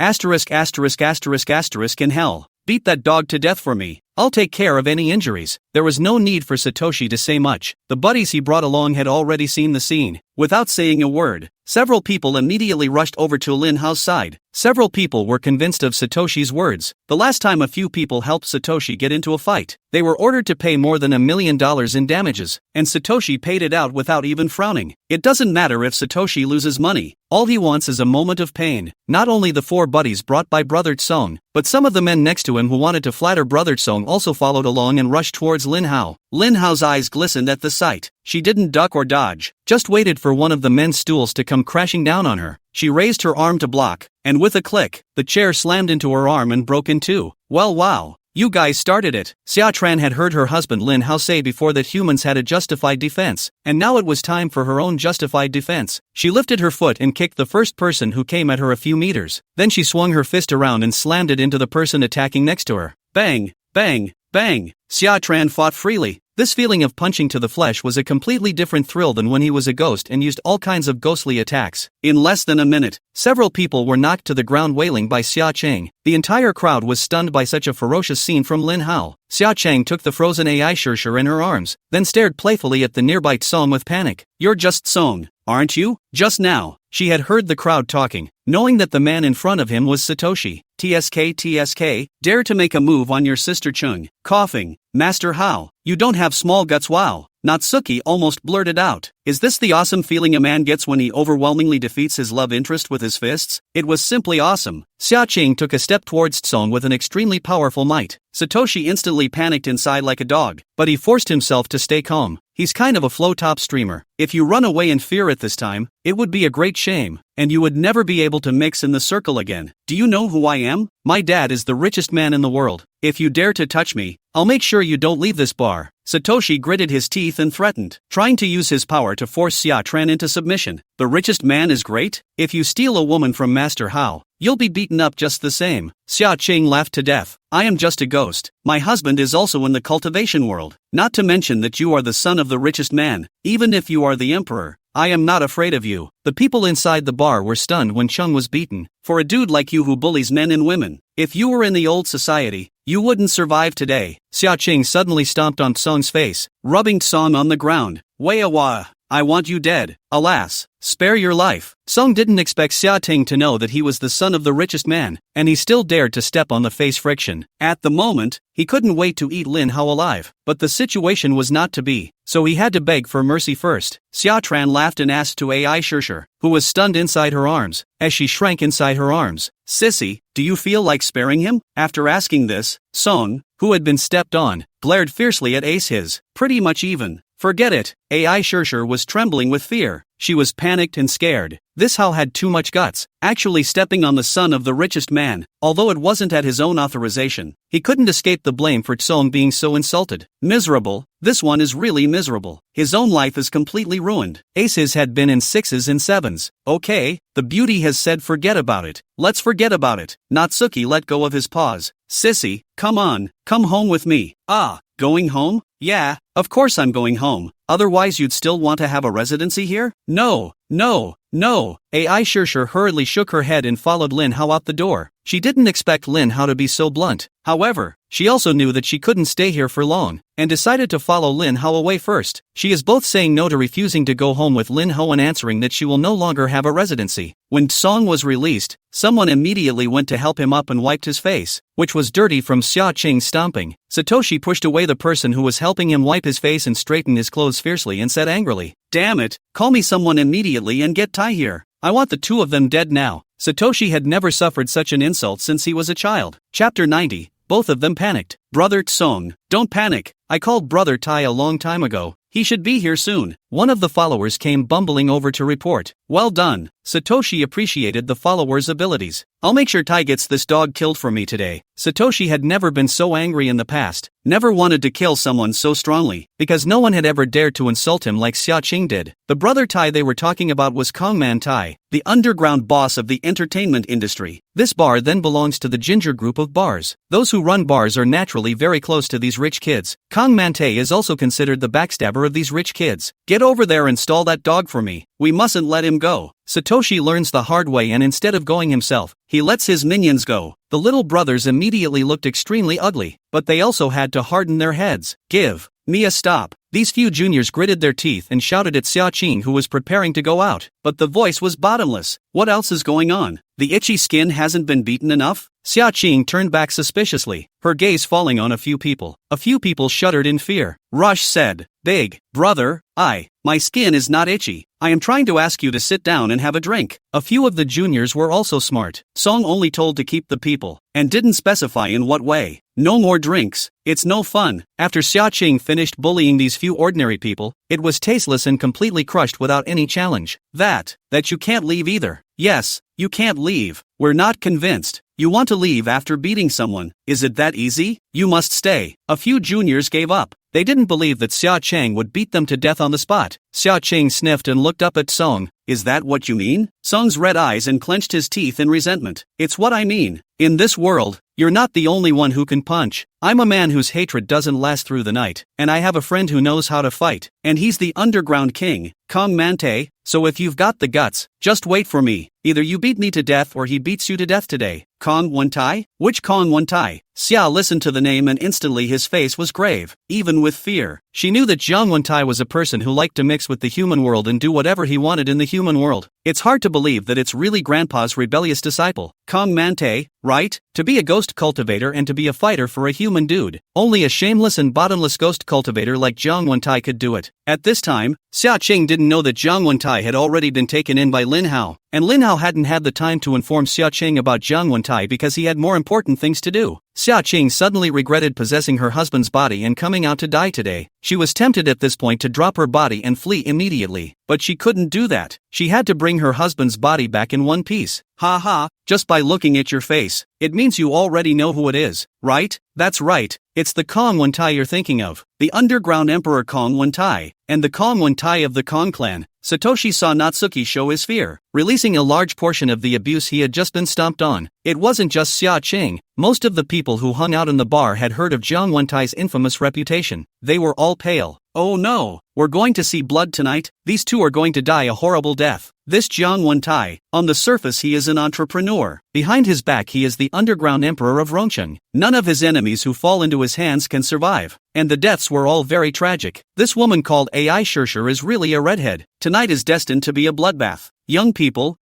Speaker 1: in hell. Beat that dog to death for me. I'll take care of any injuries." There was no need for Satoshi to say much. The buddies he brought along had already seen the scene. Without saying a word, several people immediately rushed over to Lin Hao's side. Several people were convinced of Satoshi's words. The last time a few people helped Satoshi get into a fight, they were ordered to pay more than $1 million in damages, and Satoshi paid it out without even frowning. It doesn't matter if Satoshi loses money. All he wants is a moment of pain. Not only the four buddies brought by Brother Tsong, but some of the men next to him who wanted to flatter Brother Tsong also followed along and rushed towards Lin Hao. Lin Hao's eyes glistened at the sight. She didn't duck or dodge, just waited for one of the men's stools to come crashing down on her. She raised her arm to block, and with a click, the chair slammed into her arm and broke in two. Well, wow. You guys started it. Xia Tran had heard her husband Lin Hao say before that humans had a justified defense, and now it was time for her own justified defense. She lifted her foot and kicked the first person who came at her a few meters. Then she swung her fist around and slammed it into the person attacking next to her. Bang, bang, bang. Xia Tran fought freely. This feeling of punching to the flesh was a completely different thrill than when he was a ghost and used all kinds of ghostly attacks. In less than a minute, several people were knocked to the ground wailing by Xia Cheng. The entire crowd was stunned by such a ferocious scene from Lin Hao. Xia Cheng took the frozen AI Shirshir in her arms, then stared playfully at the nearby Song with panic. You're just Song, aren't you? Just now, she had heard the crowd talking, knowing that the man in front of him was Satoshi. TSK, dare to make a move on your sister Chung. Coughing. Master Hao, you don't have small guts, wow. Natsuki almost blurted out. Is this the awesome feeling a man gets when he overwhelmingly defeats his love interest with his fists? It was simply awesome. Xia Qing took a step towards Tsong with an extremely powerful might. Satoshi instantly panicked inside like a dog, but he forced himself to stay calm. He's kind of a flow-top streamer. If you run away in fear at this time, it would be a great shame, and you would never be able to mix in the circle again. Do you know who I am? My dad is the richest man in the world. If you dare to touch me, I'll make sure you don't leave this bar. Satoshi gritted his teeth and threatened, trying to use his power to force Xia Tran into submission. The richest man is great? If you steal a woman from Master Hao, you'll be beaten up just the same. Xia Qing laughed to death. I am just a ghost. My husband is also in the cultivation world. Not to mention that you are the son of the richest man. Even if you are the emperor, I am not afraid of you. The people inside the bar were stunned when Chung was beaten. For a dude like you who bullies men and women, if you were in the old society, you wouldn't survive today. Xia Qing suddenly stomped on Song's face, rubbing Song on the ground. Wei-awa, I want you dead. Alas, spare your life. Song didn't expect Xia Ting to know that he was the son of the richest man, and he still dared to step on the face friction. At the moment, he couldn't wait to eat Lin Hao alive, but the situation was not to be, so he had to beg for mercy first. Xia Tran laughed and asked to AI Shirshir, who was stunned inside her arms, as she shrank inside her arms. Sissy, do you feel like sparing him? After asking this, Song, who had been stepped on, glared fiercely at Ace his, pretty much even. Forget it. AI Shirshir was trembling with fear. She was panicked and scared. This Hao had too much guts, actually stepping on the son of the richest man, although it wasn't at his own authorization. He couldn't escape the blame for Tsong being so insulted. Miserable. This one is really miserable. His own life is completely ruined. Aces had been in 6s and 7s. Okay, the beauty has said forget about it. Let's forget about it. Natsuki let go of his paws. Sissy, come on, come home with me. Ah, going home? Yeah, of course I'm going home. Otherwise you'd still want to have a residency here? No, No, no. AI Sure hurriedly shook her head and followed Lin Hao out the door. She didn't expect Lin Hao to be so blunt. However, she also knew that she couldn't stay here for long, and decided to follow Lin Hao away first. She is both saying no to refusing to go home with Lin Hao and answering that she will no longer have a residency. When Song was released, someone immediately went to help him up and wiped his face, which was dirty from Xia Qing's stomping. Satoshi pushed away the person who was helping him wipe his face and straighten his clothes fiercely and said angrily, "Damn it, call me someone immediately and get Tai here. I want the two of them dead now." Satoshi had never suffered such an insult since he was a child. Chapter 90. Both of them panicked. Brother Tsong, don't panic. I called Brother Tai a long time ago. He should be here soon. One of the followers came bumbling over to report. Well done. Satoshi appreciated the follower's abilities. I'll make sure Tai gets this dog killed for me today. Satoshi had never been so angry in the past, never wanted to kill someone so strongly, because no one had ever dared to insult him like Xia Qing did. The brother Tai they were talking about was Kongman Tai, the underground boss of the entertainment industry. This bar then belongs to the Ginger group of bars. Those who run bars are naturally very close to these rich kids. Kongman Tai is also considered the backstabber of these rich kids. Get over there and stall that dog for me. We mustn't let him go. Satoshi learns the hard way, and instead of going himself, he lets his minions go. The little brothers immediately looked extremely ugly, but they also had to harden their heads. Give me a stop. These few juniors gritted their teeth and shouted at Xia Qing, who was preparing to go out, but the voice was bottomless. What else is going on? The itchy skin hasn't been beaten enough? Xia Qing turned back suspiciously, her gaze falling on a few people. A few people shuddered in fear. Rush said, "Big brother, my skin is not itchy. I am trying to ask you to sit down and have a drink." A few of the juniors were also smart. Song only told to keep the people, and didn't specify in what way. No more drinks. It's no fun. After Xia Qing finished bullying these few ordinary people, it was tasteless and completely crushed without any challenge. That you can't leave either. Yes, you can't leave. We're not convinced. You want to leave after beating someone? Is it that easy? You must stay. A few juniors gave up. They didn't believe that Xia Qing would beat them to death on the spot. Xia Qing sniffed and looked up at Song. Is that what you mean? Song's red eyes and clenched his teeth in resentment. It's what I mean. In this world, you're not the only one who can punch. I'm a man whose hatred doesn't last through the night, and I have a friend who knows how to fight, and he's the underground king, Kongman Tai. So if you've got the guts, just wait for me. Either you beat me to death or he beats you to death today. Kongman Tai? Which Kongman Tai? Xia listened to the name and instantly his face was grave, even with fear. She knew that Jiang Tai was a person who liked to mix with the human world and do whatever he wanted in the human world. It's hard to believe that it's really Grandpa's rebellious disciple, Kongman Tai, right? To be a ghost cultivator and to be a fighter for a human dude. Only a shameless and bottomless ghost cultivator like Jiang Tai could do it. At this time, Xia Qing didn't know that Jiang Tai had already been taken in by Lin Hao, and Lin Hao hadn't had the time to inform Xia Qing about Jiang Tai because he had more important things to do. Xia Qing suddenly regretted possessing her husband's body and coming out to die today. She was tempted at this point to drop her body and flee immediately, but she couldn't do that. She had to bring her husband's body back in one piece. Ha ha, just by looking at your face, it means you already know who it is, right? That's right, it's the Kongman Tai you're thinking of, the underground emperor Kongman Tai, and the Kongman Tai of the Kong clan. Satoshi saw Natsuki show his fear, releasing a large portion of the abuse he had just been stomped on. It wasn't just Xia Qing. Most of the people who hung out in the bar had heard of Jiang Tai's infamous reputation. They were all pale. Oh no, we're going to see blood tonight. These two are going to die a horrible death. This Jiang Tai, on the surface he is an entrepreneur. Behind his back he is the underground emperor of Rongcheng. None of his enemies who fall into his hands can survive. And the deaths were all very tragic. This woman called AI Sure is really a redhead. Tonight is destined to be a bloodbath. Young people,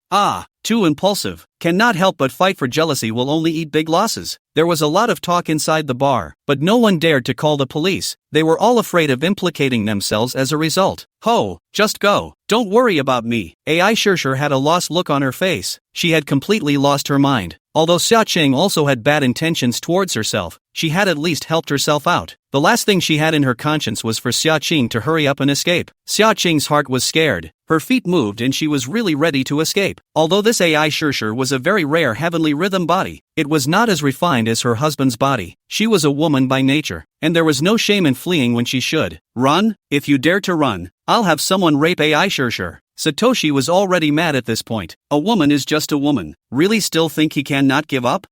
Speaker 1: too impulsive, cannot help but fight for jealousy will only eat big losses. There was a lot of talk inside the bar, but no one dared to call the police. They were all afraid of implicating themselves as a result. Ho, just go. Don't worry about me. AI Sure had a lost look on her face. She had completely lost her mind. Although Xia Qing also had bad intentions towards herself, she had at least helped herself out. The last thing she had in her conscience was for Xia Qing to hurry up and escape. Xia Qing's heart was scared. Her feet moved and she was really ready to escape. Although this AI Sure was a very rare heavenly rhythm body, it was not as refined as her husband's body. She was a woman by nature, and there was no shame in fleeing when she should. Run? If you dare to run, I'll have someone rape AI Sure. Satoshi was already mad at this point. A woman is just a woman. Really still think he cannot give up?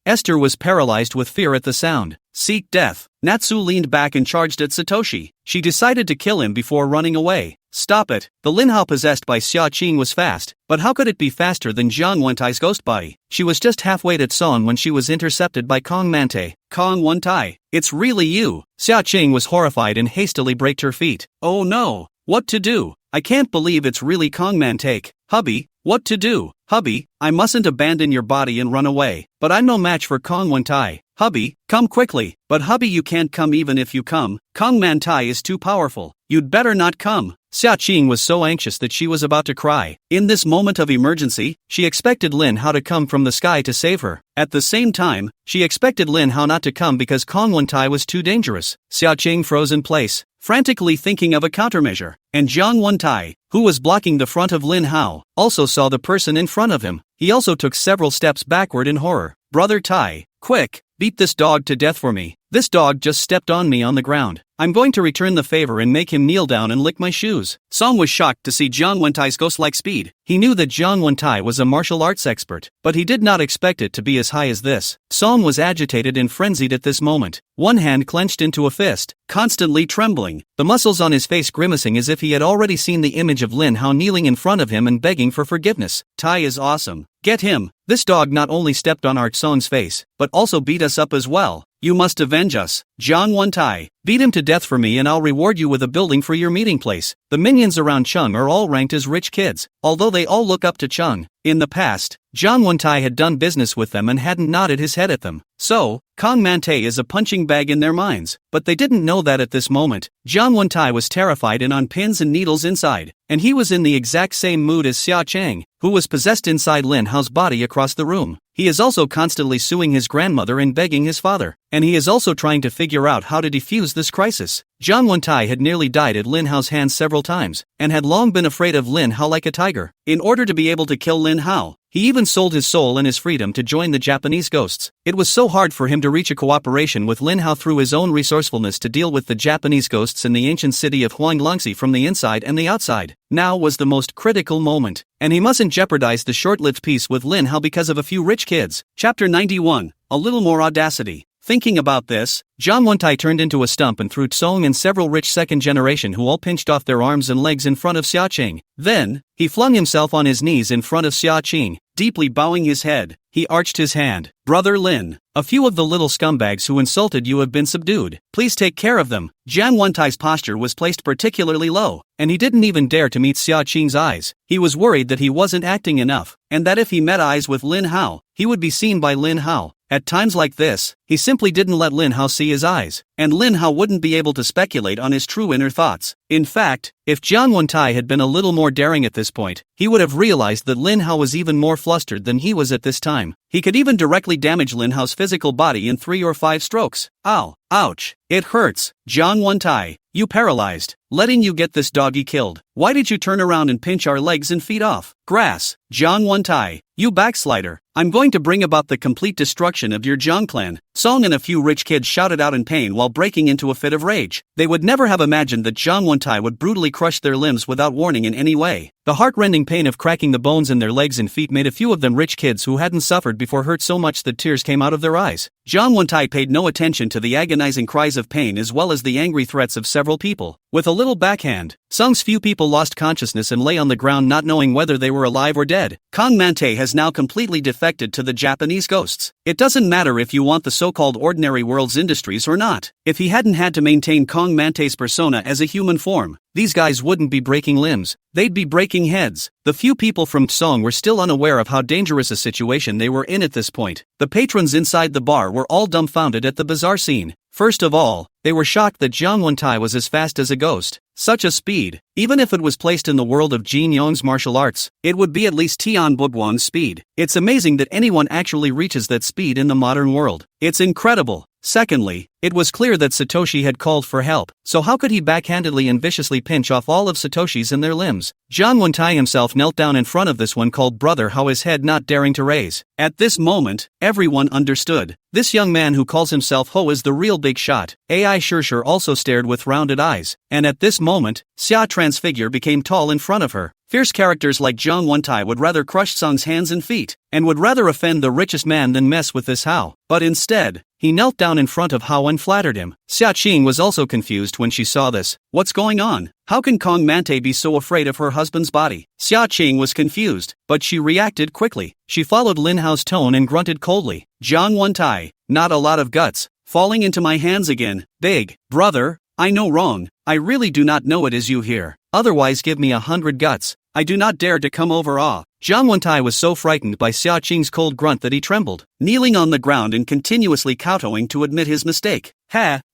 Speaker 1: Esther was paralyzed with fear at the sound. Seek death. Natsu leaned back and charged at Satoshi. She decided to kill him before running away. Stop it. The Linhao possessed by Xia Qing was fast, but how could it be faster than Jiang Wentai's ghost body? She was just halfway at Song when she was intercepted by Kong Mante. Kong Wentai, it's really you. Xia Qing was horrified and hastily braked her feet. Oh no, what to do? I can't believe it's really Kong Mante. Hubby, what to do? Hubby, I mustn't abandon your body and run away, but I'm no match for Kong Wentai. Hubby, come quickly. But hubby, you can't come. Even if you come, Kong Mantai is too powerful. You'd better not come. Xia Qing was so anxious that she was about to cry. In this moment of emergency, she expected Lin Hao to come from the sky to save her. At the same time, she expected Lin Hao not to come because Kong Wentai was too dangerous. Xia Qing froze in place, frantically thinking of a countermeasure. And Jiang Wentai, who was blocking the front of Lin Hao, also saw the person in front of him. He also took several steps backward in horror. Brother Tai, quick, beat this dog to death for me. This dog just stepped on me on the ground. I'm going to return the favor and make him kneel down and lick my shoes. Song was shocked to see Jiang Wentai's ghost-like speed. He knew that Jiang Wentai was a martial arts expert, but he did not expect it to be as high as this. Song was agitated and frenzied at this moment. One hand clenched into a fist, constantly trembling, the muscles on his face grimacing as if he had already seen the image of Lin Hao kneeling in front of him and begging for forgiveness. Tai is awesome. Get him. This dog not only stepped on our Song's face, but also beat us up as well. You must avenge us. Jiang Wentai, beat him to death for me and I'll reward you with a building for your meeting place. The minions around Chung are all ranked as rich kids, although they all look up to Chung. In the past, Jiang Wentai had done business with them and hadn't nodded his head at them. So, Kong Mante is a punching bag in their minds, but they didn't know that at this moment. Jiang Wentai was terrified and on pins and needles inside, and he was in the exact same mood as Xia Chang, who was possessed inside Lin Hao's body across the room. He is also constantly suing his grandmother and begging his father, and he is also trying to figure out how to defuse this crisis. Jiang Wentai had nearly died at Lin Hao's hands several times, and had long been afraid of Lin Hao like a tiger. In order to be able to kill Lin Hao, he even sold his soul and his freedom to join the Japanese ghosts. It was so hard for him to reach a cooperation with Lin Hao through his own resourcefulness to deal with the Japanese ghosts in the ancient city of Huanglongxi from the inside and the outside. Now was the most critical moment, and he mustn't jeopardize the short-lived peace with Lin Hao because of a few rich kids. Chapter 91, a little more audacity. Thinking about this, Jiang Wentai turned into a stump and threw Tsong and several rich second generation who all pinched off their arms and legs in front of Xia Qing. Then, he flung himself on his knees in front of Xia Qing, deeply bowing his head. He arched his hand. Brother Lin, a few of the little scumbags who insulted you have been subdued. Please take care of them. Jiang Wentai's posture was placed particularly low, and he didn't even dare to meet Xia Qing's eyes. He was worried that he wasn't acting enough, and that if he met eyes with Lin Hao, he would be seen by Lin Hao. At times like this, he simply didn't let Lin Hao see his eyes, and Lin Hao wouldn't be able to speculate on his true inner thoughts. In fact, if Jiang Wentai had been a little more daring at this point, he would have realized that Lin Hao was even more flustered than he was at this time. He could even directly damage Lin Hao's physical body in 3 or 5 strokes. Ow, ouch, it hurts. Jiang Wentai, you paralyzed. Letting you get this doggy killed. Why did you turn around and pinch our legs and feet off? Grass. Jiang Wentai, you backslider. I'm going to bring about the complete destruction of your Jiang clan. Song and a few rich kids shouted out in pain while breaking into a fit of rage. They would never have imagined that Jiang Wentai would brutally crush their limbs without warning in any way. The heart-rending pain of cracking the bones in their legs and feet made a few of them rich kids who hadn't suffered before hurt so much that tears came out of their eyes. Jiang Wentai paid no attention to the agonizing cries of pain as well as the angry threats of several people. With a little backhand, Song's few people lost consciousness and lay on the ground not knowing whether they were alive or dead. Kong Mante has now completely defected to the Japanese ghosts. It doesn't matter if you want the so-called ordinary world's industries or not. If he hadn't had to maintain Kong Mante's persona as a human form, these guys wouldn't be breaking limbs, they'd be breaking heads. The few people from Song were still unaware of how dangerous a situation they were in at this point. The patrons inside the bar were all dumbfounded at the bizarre scene. First of all, they were shocked that Jiang Wentai was as fast as a ghost. Such a speed, even if it was placed in the world of Jin Yong's martial arts, it would be at least Tian Buguan's speed. It's amazing that anyone actually reaches that speed in the modern world. It's incredible. Secondly, it was clear that Satoshi had called for help, so how could he backhandedly and viciously pinch off all of Satoshi's in their limbs? Jiang Wentai himself knelt down in front of this one called brother Hao, his head not daring to raise. At this moment, everyone understood. This young man who calls himself Ho is the real big shot. AI Shirshir also stared with rounded eyes, and at this moment, Xia Transfigure became tall in front of her. Fierce characters like Zhang Wentai would rather crush Sung's hands and feet, and would rather offend the richest man than mess with this Hao. But instead, he knelt down in front of Hao and flattered him. Xia Qing was also confused when she saw this. What's going on? How can Kong Mante be so afraid of her husband's body? Xia Qing was confused, but she reacted quickly. She followed Lin Hao's tone and grunted coldly. Zhang Wentai, not a lot of guts. Falling into my hands again. Big brother, I know wrong. I really do not know it is you here. Otherwise give me 100 guts. I do not dare to come over. Zhang Wentai was so frightened by Xia Qing's cold grunt that he trembled, kneeling on the ground and continuously kowtowing to admit his mistake.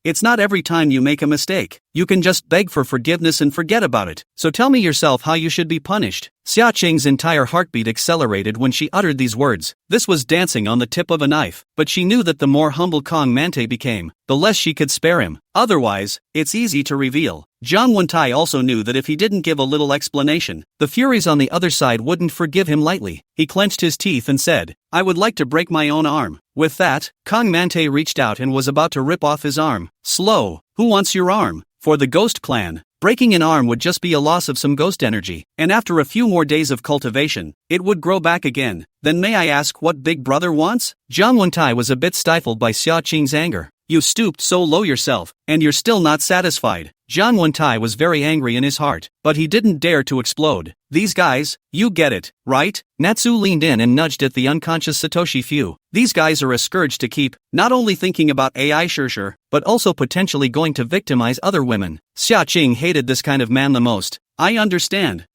Speaker 1: It's not every time you make a mistake, you can just beg for forgiveness and forget about it. So tell me yourself how you should be punished. Xia Qing's entire heartbeat accelerated when she uttered these words. This was dancing on the tip of a knife, but she knew that the more humble Kong Mante became, the less she could spare him. Otherwise, it's easy to reveal. Zhang Wentai also knew that if he didn't give a little explanation, the Furies on the other side wouldn't forgive him lightly. He clenched his teeth and said, I would like to break my own arm. With that, Kong Mante reached out and was about to rip off his arm. Slow, who wants your arm? For the Ghost Clan, breaking an arm would just be a loss of some ghost energy, and after a few more days of cultivation, it would grow back again. Then may I ask what Big Brother wants? Zhang Wentai was a bit stifled by Xia Qing's anger. You stooped so low yourself, and you're still not satisfied. Zhang Wentai was very angry in his heart, but he didn't dare to explode. These guys, you get it, right? Natsu leaned in and nudged at the unconscious Satoshi Fu. These guys are a scourge to keep, not only thinking about AI Shirshir, but also potentially going to victimize other women. Xia Qing hated this kind of man the most. I understand.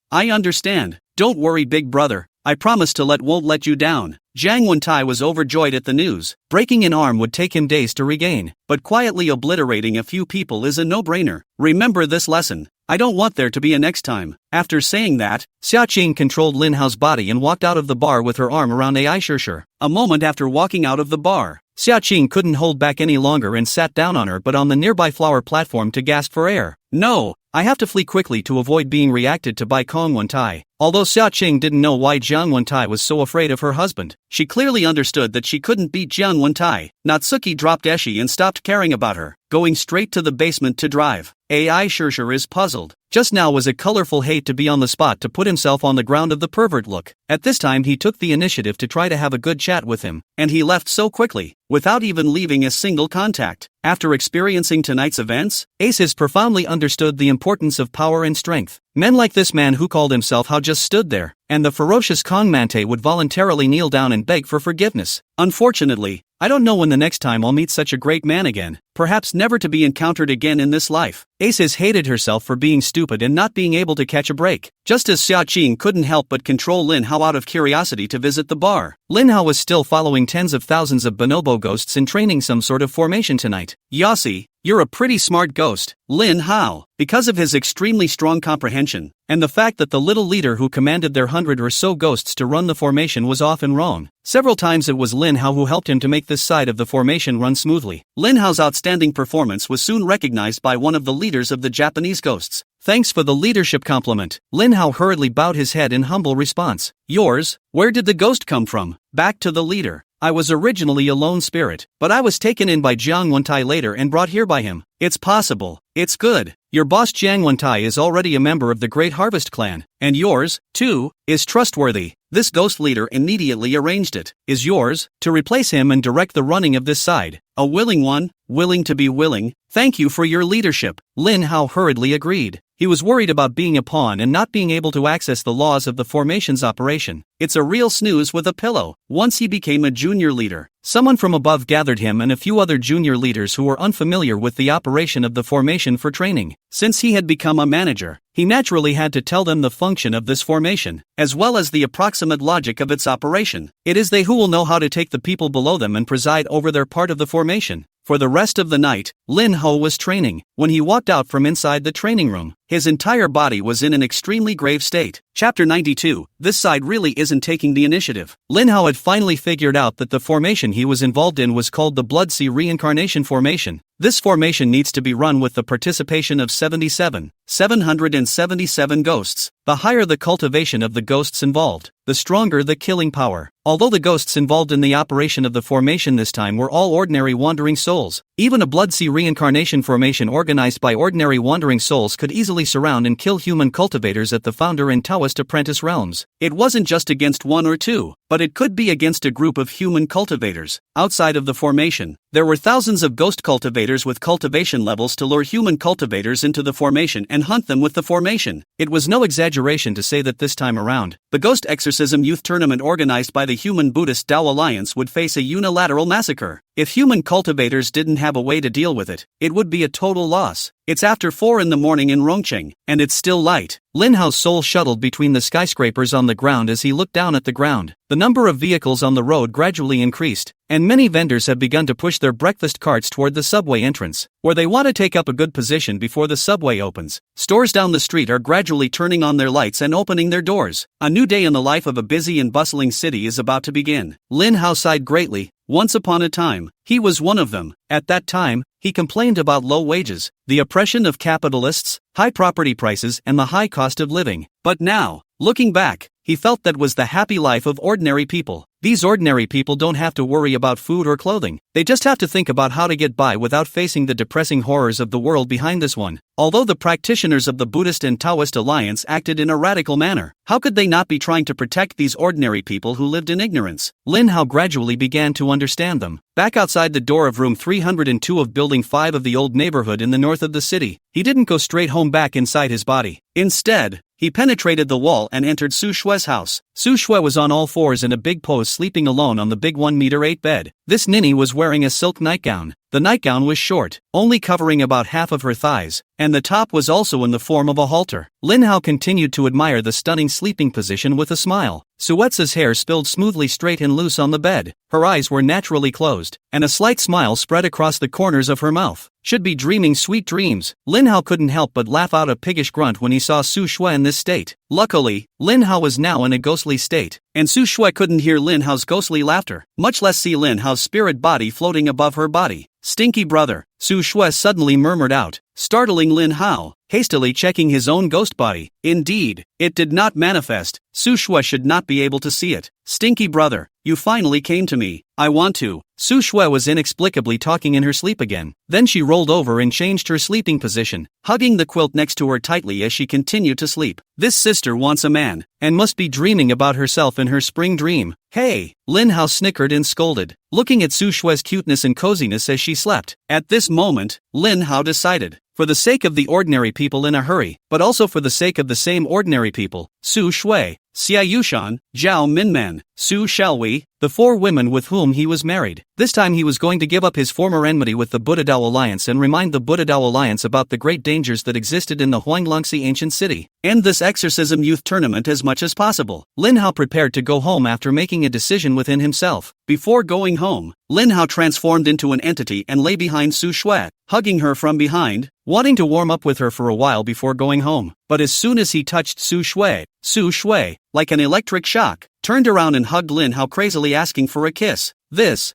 Speaker 1: Don't worry, Big Brother. I promise to won't let you down. Zhang Wentai was overjoyed at the news. Breaking an arm would take him days to regain, but quietly obliterating a few people is a no-brainer. Remember this lesson. I don't want there to be a next time. After saying that, Xia Qing controlled Lin Hao's body and walked out of the bar with her arm around Ai Shirshir. A moment after walking out of the bar, Xia Qing couldn't hold back any longer and sat down on her but on the nearby flower platform to gasp for air. No, I have to flee quickly to avoid being reacted to by Kong Wentai. Although Xia Qing didn't know why Zhang Wentai was so afraid of her husband, she clearly understood that she couldn't beat Zhang Wentai. Natsuki dropped Eshi and stopped caring about her, going straight to the basement to drive. Ai Shirshir is puzzled. Just now was a colorful hate to be on the spot to put himself on the ground of the pervert look. At this time he took the initiative to try to have a good chat with him, and he left so quickly, without even leaving a single contact. After experiencing tonight's events, Ace has profoundly understood the importance of power and strength. Men like this man who called himself Hao just stood there, and the ferocious Kong Mante would voluntarily kneel down and beg for forgiveness. Unfortunately, I don't know when the next time I'll meet such a great man again, perhaps never to be encountered again in this life. Aces hated herself for being stupid and not being able to catch a break, just as Xia Qing couldn't help but control Lin Hao out of curiosity to visit the bar. Lin Hao was still following tens of thousands of bonobo ghosts and training some sort of formation tonight. Yossi, you're a pretty smart ghost, Lin Hao. Because of his extremely strong comprehension, and the fact that the little leader who commanded their 100 or so ghosts to run the formation was often wrong. Several times it was Lin Hao who helped him to make this side of the formation run smoothly. Lin Hao's outstanding performance was soon recognized by one of the leaders of the Japanese ghosts. Thanks for the leadership compliment. Lin Hao hurriedly bowed his head in humble response. Yours? Where did the ghost come from? Back to the leader. I was originally a lone spirit, but I was taken in by Zhang Wentai later and brought here by him. It's possible. It's good. Your boss Zhang Wentai is already a member of the Great Harvest Clan, and yours, too, is trustworthy. This ghost leader immediately arranged it. Is yours, to replace him and direct the running of this side. A willing one, willing to be willing. Thank you for your leadership. Lin Hao hurriedly agreed. He was worried about being a pawn and not being able to access the laws of the formation's operation. It's a real snooze with a pillow. Once he became a junior leader, someone from above gathered him and a few other junior leaders who were unfamiliar with the operation of the formation for training. Since he had become a manager, he naturally had to tell them the function of this formation, as well as the approximate logic of its operation. It is they who will know how to take the people below them and preside over their part of the formation. For the rest of the night, Lin Hao was training. When he walked out from inside the training room, his entire body was in an extremely grave state. Chapter 92, this side really isn't taking the initiative. Lin Hao had finally figured out that the formation he was involved in was called the Blood Sea Reincarnation Formation. This formation needs to be run with the participation of 777 ghosts. The higher the cultivation of the ghosts involved, the stronger the killing power. Although the ghosts involved in the operation of the formation this time were all ordinary wandering souls, even a Bloodsea reincarnation formation organized by ordinary wandering souls could easily surround and kill human cultivators at the founder and Taoist apprentice realms. It wasn't just against one or two, but it could be against a group of human cultivators. Outside of the formation, there were thousands of ghost cultivators with cultivation levels to lure human cultivators into the formation and hunt them with the formation. It was no exaggeration to say that this time around, the Ghost Exorcism Youth Tournament organized by the Human Buddhist Tao Alliance would face a unilateral massacre. If human cultivators didn't have a way to deal with it, it would be a total loss. It's after 4 in the morning in Rongqing, and it's still light. Lin Hao's soul shuttled between the skyscrapers on the ground as he looked down at the ground. The number of vehicles on the road gradually increased, and many vendors have begun to push their breakfast carts toward the subway entrance, where they want to take up a good position before the subway opens. Stores down the street are gradually turning on their lights and opening their doors. A new day in the life of a busy and bustling city is about to begin. Lin Hao sighed greatly. Once upon a time, he was one of them. At that time, he complained about low wages, the oppression of capitalists, high property prices, and the high cost of living. But now, looking back, he felt that was the happy life of ordinary people. These ordinary people don't have to worry about food or clothing. They just have to think about how to get by without facing the depressing horrors of the world behind this one. Although the practitioners of the Buddhist and Taoist alliance acted in a radical manner, how could they not be trying to protect these ordinary people who lived in ignorance? Lin Hao gradually began to understand them. Back outside the door of room 302 of Building 5 of the old neighborhood in the north of the city, he didn't go straight home back inside his body. Instead, he penetrated the wall and entered Su Shue's house. Su Shue was on all fours in a big pose sleeping alone on the big 1-meter-8 bed. This ninny was wearing a silk nightgown. The nightgown was short, only covering about half of her thighs, and the top was also in the form of a halter. Lin Hao continued to admire the stunning sleeping position with a smile. Suetsa's hair spilled smoothly straight and loose on the bed. Her eyes were naturally closed, and a slight smile spread across the corners of her mouth. Should be dreaming sweet dreams. Lin Hao couldn't help but laugh out a piggish grunt when he saw Su Shue in this state. Luckily, Lin Hao was now in a ghostly state, and Su Shue couldn't hear Lin Hao's ghostly laughter, much less see Lin Hao's spirit body floating above her body. "Stinky brother," Su Shue suddenly murmured out, startling Lin Hao, hastily checking his own ghost body. Indeed, it did not manifest. Su Shue should not be able to see it. "Stinky brother, you finally came to me. I want to." Su Shue was inexplicably talking in her sleep again. Then she rolled over and changed her sleeping position, hugging the quilt next to her tightly as she continued to sleep. This sister wants a man, and must be dreaming about herself in her spring dream. "Hey!" Lin Hao snickered and scolded, looking at Su Shue's cuteness and coziness as she slept. At this moment, Lin Hao decided, for the sake of the ordinary people in a hurry, but also for the sake of the same ordinary people, Su Shue, Xia Yushan, Zhao Minman, Su Xiaowei, the 4 women with whom he was married. This time he was going to give up his former enmity with the Buddha Dao Alliance and remind the Buddha Dao Alliance about the great dangers that existed in the Huanglongxi ancient city. End this exorcism youth tournament as much as possible. Lin Hao prepared to go home after making a decision within himself. Before going home, Lin Hao transformed into an entity and lay behind Su Shue, hugging her from behind, wanting to warm up with her for a while before going home. But as soon as he touched Su Shue, like an electric shock, turned around and hugged Lin Hao crazily asking for a kiss. This,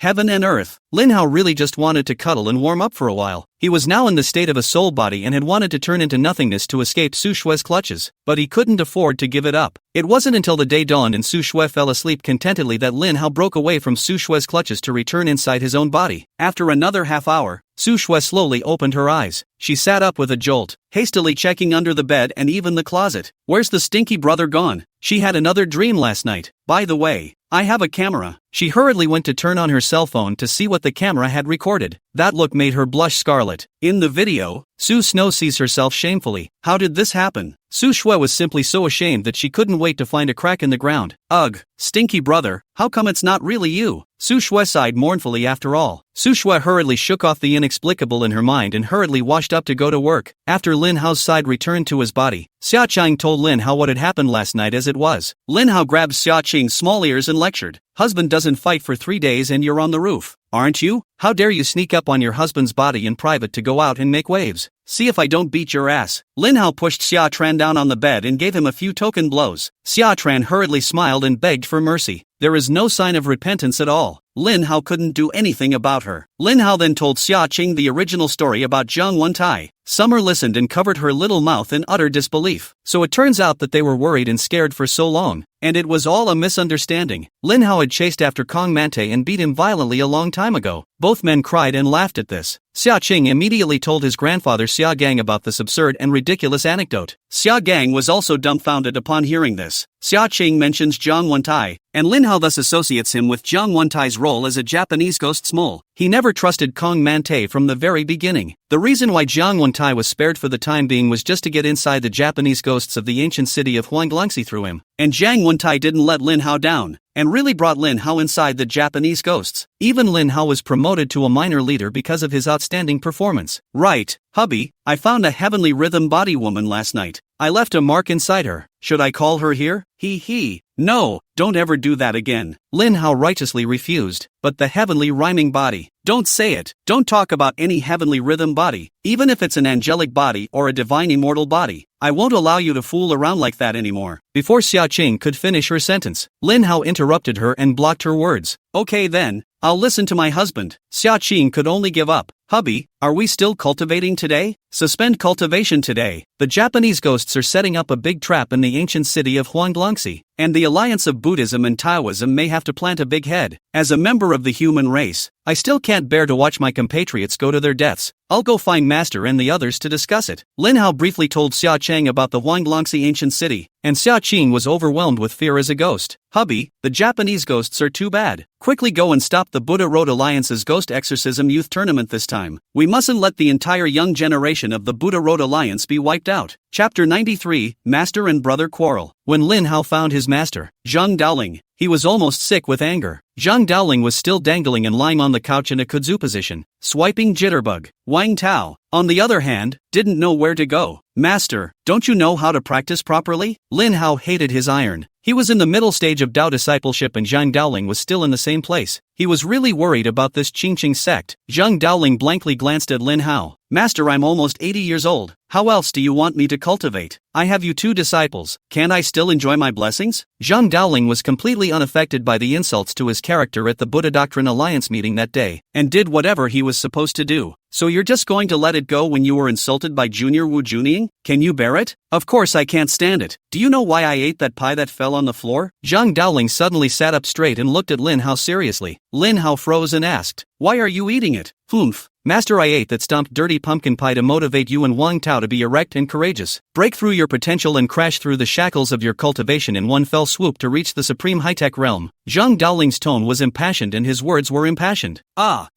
Speaker 1: heaven and earth. Lin Hao really just wanted to cuddle and warm up for a while. He was now in the state of a soul body and had wanted to turn into nothingness to escape Su Shue's clutches, but he couldn't afford to give it up. It wasn't until the day dawned and Su Shue fell asleep contentedly that Lin Hao broke away from Su Shue's clutches to return inside his own body. After another half hour, Su Shue slowly opened her eyes. She sat up with a jolt, hastily checking under the bed and even the closet. "Where's the stinky brother gone? She had another dream last night. By the way, I have a camera." She hurriedly went to turn on her cell phone to see what the camera had recorded. That look made her blush scarlet. In the video, Su Snow sees herself shamefully. How did this happen? Su Shue was simply so ashamed that she couldn't wait to find a crack in the ground. "Ugh, stinky brother, how come it's not really you?" Su Shue sighed mournfully after all. Su Shue hurriedly shook off the inexplicable in her mind and hurriedly washed up to go to work. After Lin Hao's side returned to his body, Xia Qing told Lin Hao what had happened last night as it was. Lin Hao grabbed Xia Qing's small ears and lectured. "Husband doesn't fight for 3 days and you're on the roof, aren't you? How dare you sneak up on your husband's body in private to go out and make waves? See if I don't beat your ass." Lin Hao pushed Xia Tran down on the bed and gave him a few token blows. Xia Tran hurriedly smiled and begged for mercy. There is no sign of repentance at all. Lin Hao couldn't do anything about her. Lin Hao then told Xia Qing the original story about Zhang Wentai. Summer listened and covered her little mouth in utter disbelief. So it turns out that they were worried and scared for so long, and it was all a misunderstanding. Lin Hao had chased after Kong Mante and beat him violently a long time ago. Both men cried and laughed at this. Xia Qing immediately told his grandfather Xia Gang about this absurd and ridiculous anecdote. Xia Gang was also dumbfounded upon hearing this. Xia Qing mentions Zhang Wentai, and Lin Hao thus associates him with Zhang Wentai's role as a Japanese ghost's mole. He never trusted Kong Mante from the very beginning. The reason why Zhang Wentai was spared for the time being was just to get inside the Japanese ghosts of the ancient city of Huanglangxi through him. And Zhang Wentai didn't let Lin Hao down, and really brought Lin Hao inside the Japanese ghosts. Even Lin Hao was promoted to a minor leader because of his outstanding performance. Right, hubby, I found a heavenly rhythm body woman last night. I left a mark inside her. Should I call her here? He. No, don't ever do that again. Lin Hao righteously refused. But the heavenly rhyming body. Don't say it. Don't talk about any heavenly rhythm body, even if it's an angelic body or a divine immortal body. I won't allow you to fool around like that anymore. Before Xia Qing could finish her sentence, Lin Hao interrupted her and blocked her words. Okay then, I'll listen to my husband. Xia Qing could only give up. Hubby, are we still cultivating today? Suspend cultivation today. The Japanese ghosts are setting up a big trap in the ancient city of Huanglangxi, and the alliance of Buddhism and Taoism may have to plant a big head. As a member of the human race, I still can't bear to watch my compatriots go to their deaths. I'll go find Master and the others to discuss it. Lin Hao briefly told Xia Qing about the Huanglangxi ancient city, and Xia Qing was overwhelmed with fear as a ghost. Hubby, the Japanese ghosts are too bad. Quickly go and stop the Buddha Road Alliance's Ghost Exorcism Youth Tournament this time. We mustn't let the entire young generation of the Buddha Road Alliance be wiped out. Chapter 93, Master and Brother Quarrel. When Lin Hao found his master, Zhang Daoling, he was almost sick with anger. Zhang Daoling was still dangling and lying on the couch in a kudzu position, swiping jitterbug. Wang Tao, on the other hand, didn't know where to go. Master, don't you know how to practice properly? Lin Hao hated his iron. He was in the middle stage of Dao discipleship and Zhang Daoling was still in the same place. He was really worried about this Qingqing sect. Zhang Daoling blankly glanced at Lin Hao. Master, I'm almost 80 years old. How else do you want me to cultivate? I have you 2 disciples. Can't I still enjoy my blessings? Zhang Daoling was completely unaffected by the insults to his character at the Buddha Doctrine Alliance meeting that day, and did whatever he was supposed to do. So you're just going to let it go when you were insulted by Junior Wu Junying? Can you bear it? Of course I can't stand it. Do you know why I ate that pie that fell on the floor? Zhang Daoling suddenly sat up straight and looked at Lin Hao seriously. Lin Hao froze and asked, why are you eating it? Humph. Master, I ate that stomped dirty pumpkin pie to motivate you and Wang Tao to be erect and courageous. Break through your potential and crash through the shackles of your cultivation in one fell swoop to reach the supreme high-tech realm. Zhang Daoling's tone was impassioned and his words were impassioned.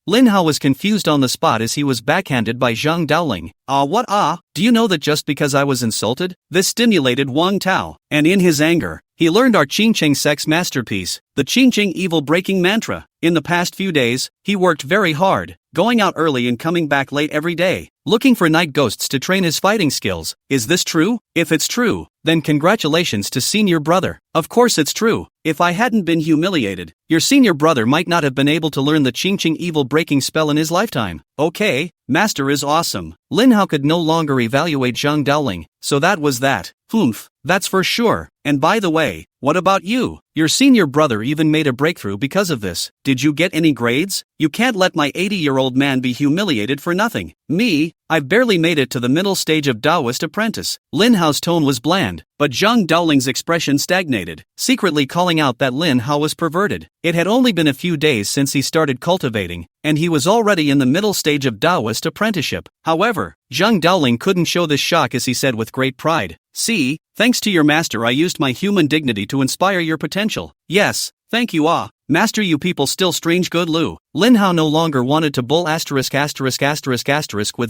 Speaker 1: Lin Hao was confused on the spot as he was backhanded by Zhang Daoling. What? Do you know that just because I was insulted? This stimulated Wang Tao, and in his anger, he learned our Qingqing sect's masterpiece, the Qingqing evil-breaking mantra. In the past few days, he worked very hard, going out early and coming back late every day, looking for night ghosts to train his fighting skills. Is this true? If it's true, then congratulations to senior brother. Of course it's true. If I hadn't been humiliated, your senior brother might not have been able to learn the Qingqing evil-breaking spell in his lifetime. Okay, Master is awesome. Lin Hao could no longer evaluate Zhang Daoling, so that was that. Humph, that's for sure. And by the way, what about you? Your senior brother even made a breakthrough because of this. Did you get any grades? You can't let my 80-year-old man be humiliated for nothing. Me, I've barely made it to the middle stage of Taoist apprentice. Lin Hao's tone was bland, but Zhang Daoling's expression stagnated, secretly calling out that Lin Hao was perverted. It had only been a few days since he started cultivating, and he was already in the middle stage of Taoist apprenticeship. However, Zhang Daoling couldn't show this shock as he said with great pride, "See, thanks to your master I used my human dignity to inspire your potential. Yes, thank you Master, you people still strange good Lu." Lin Hao no longer wanted to bull ***** with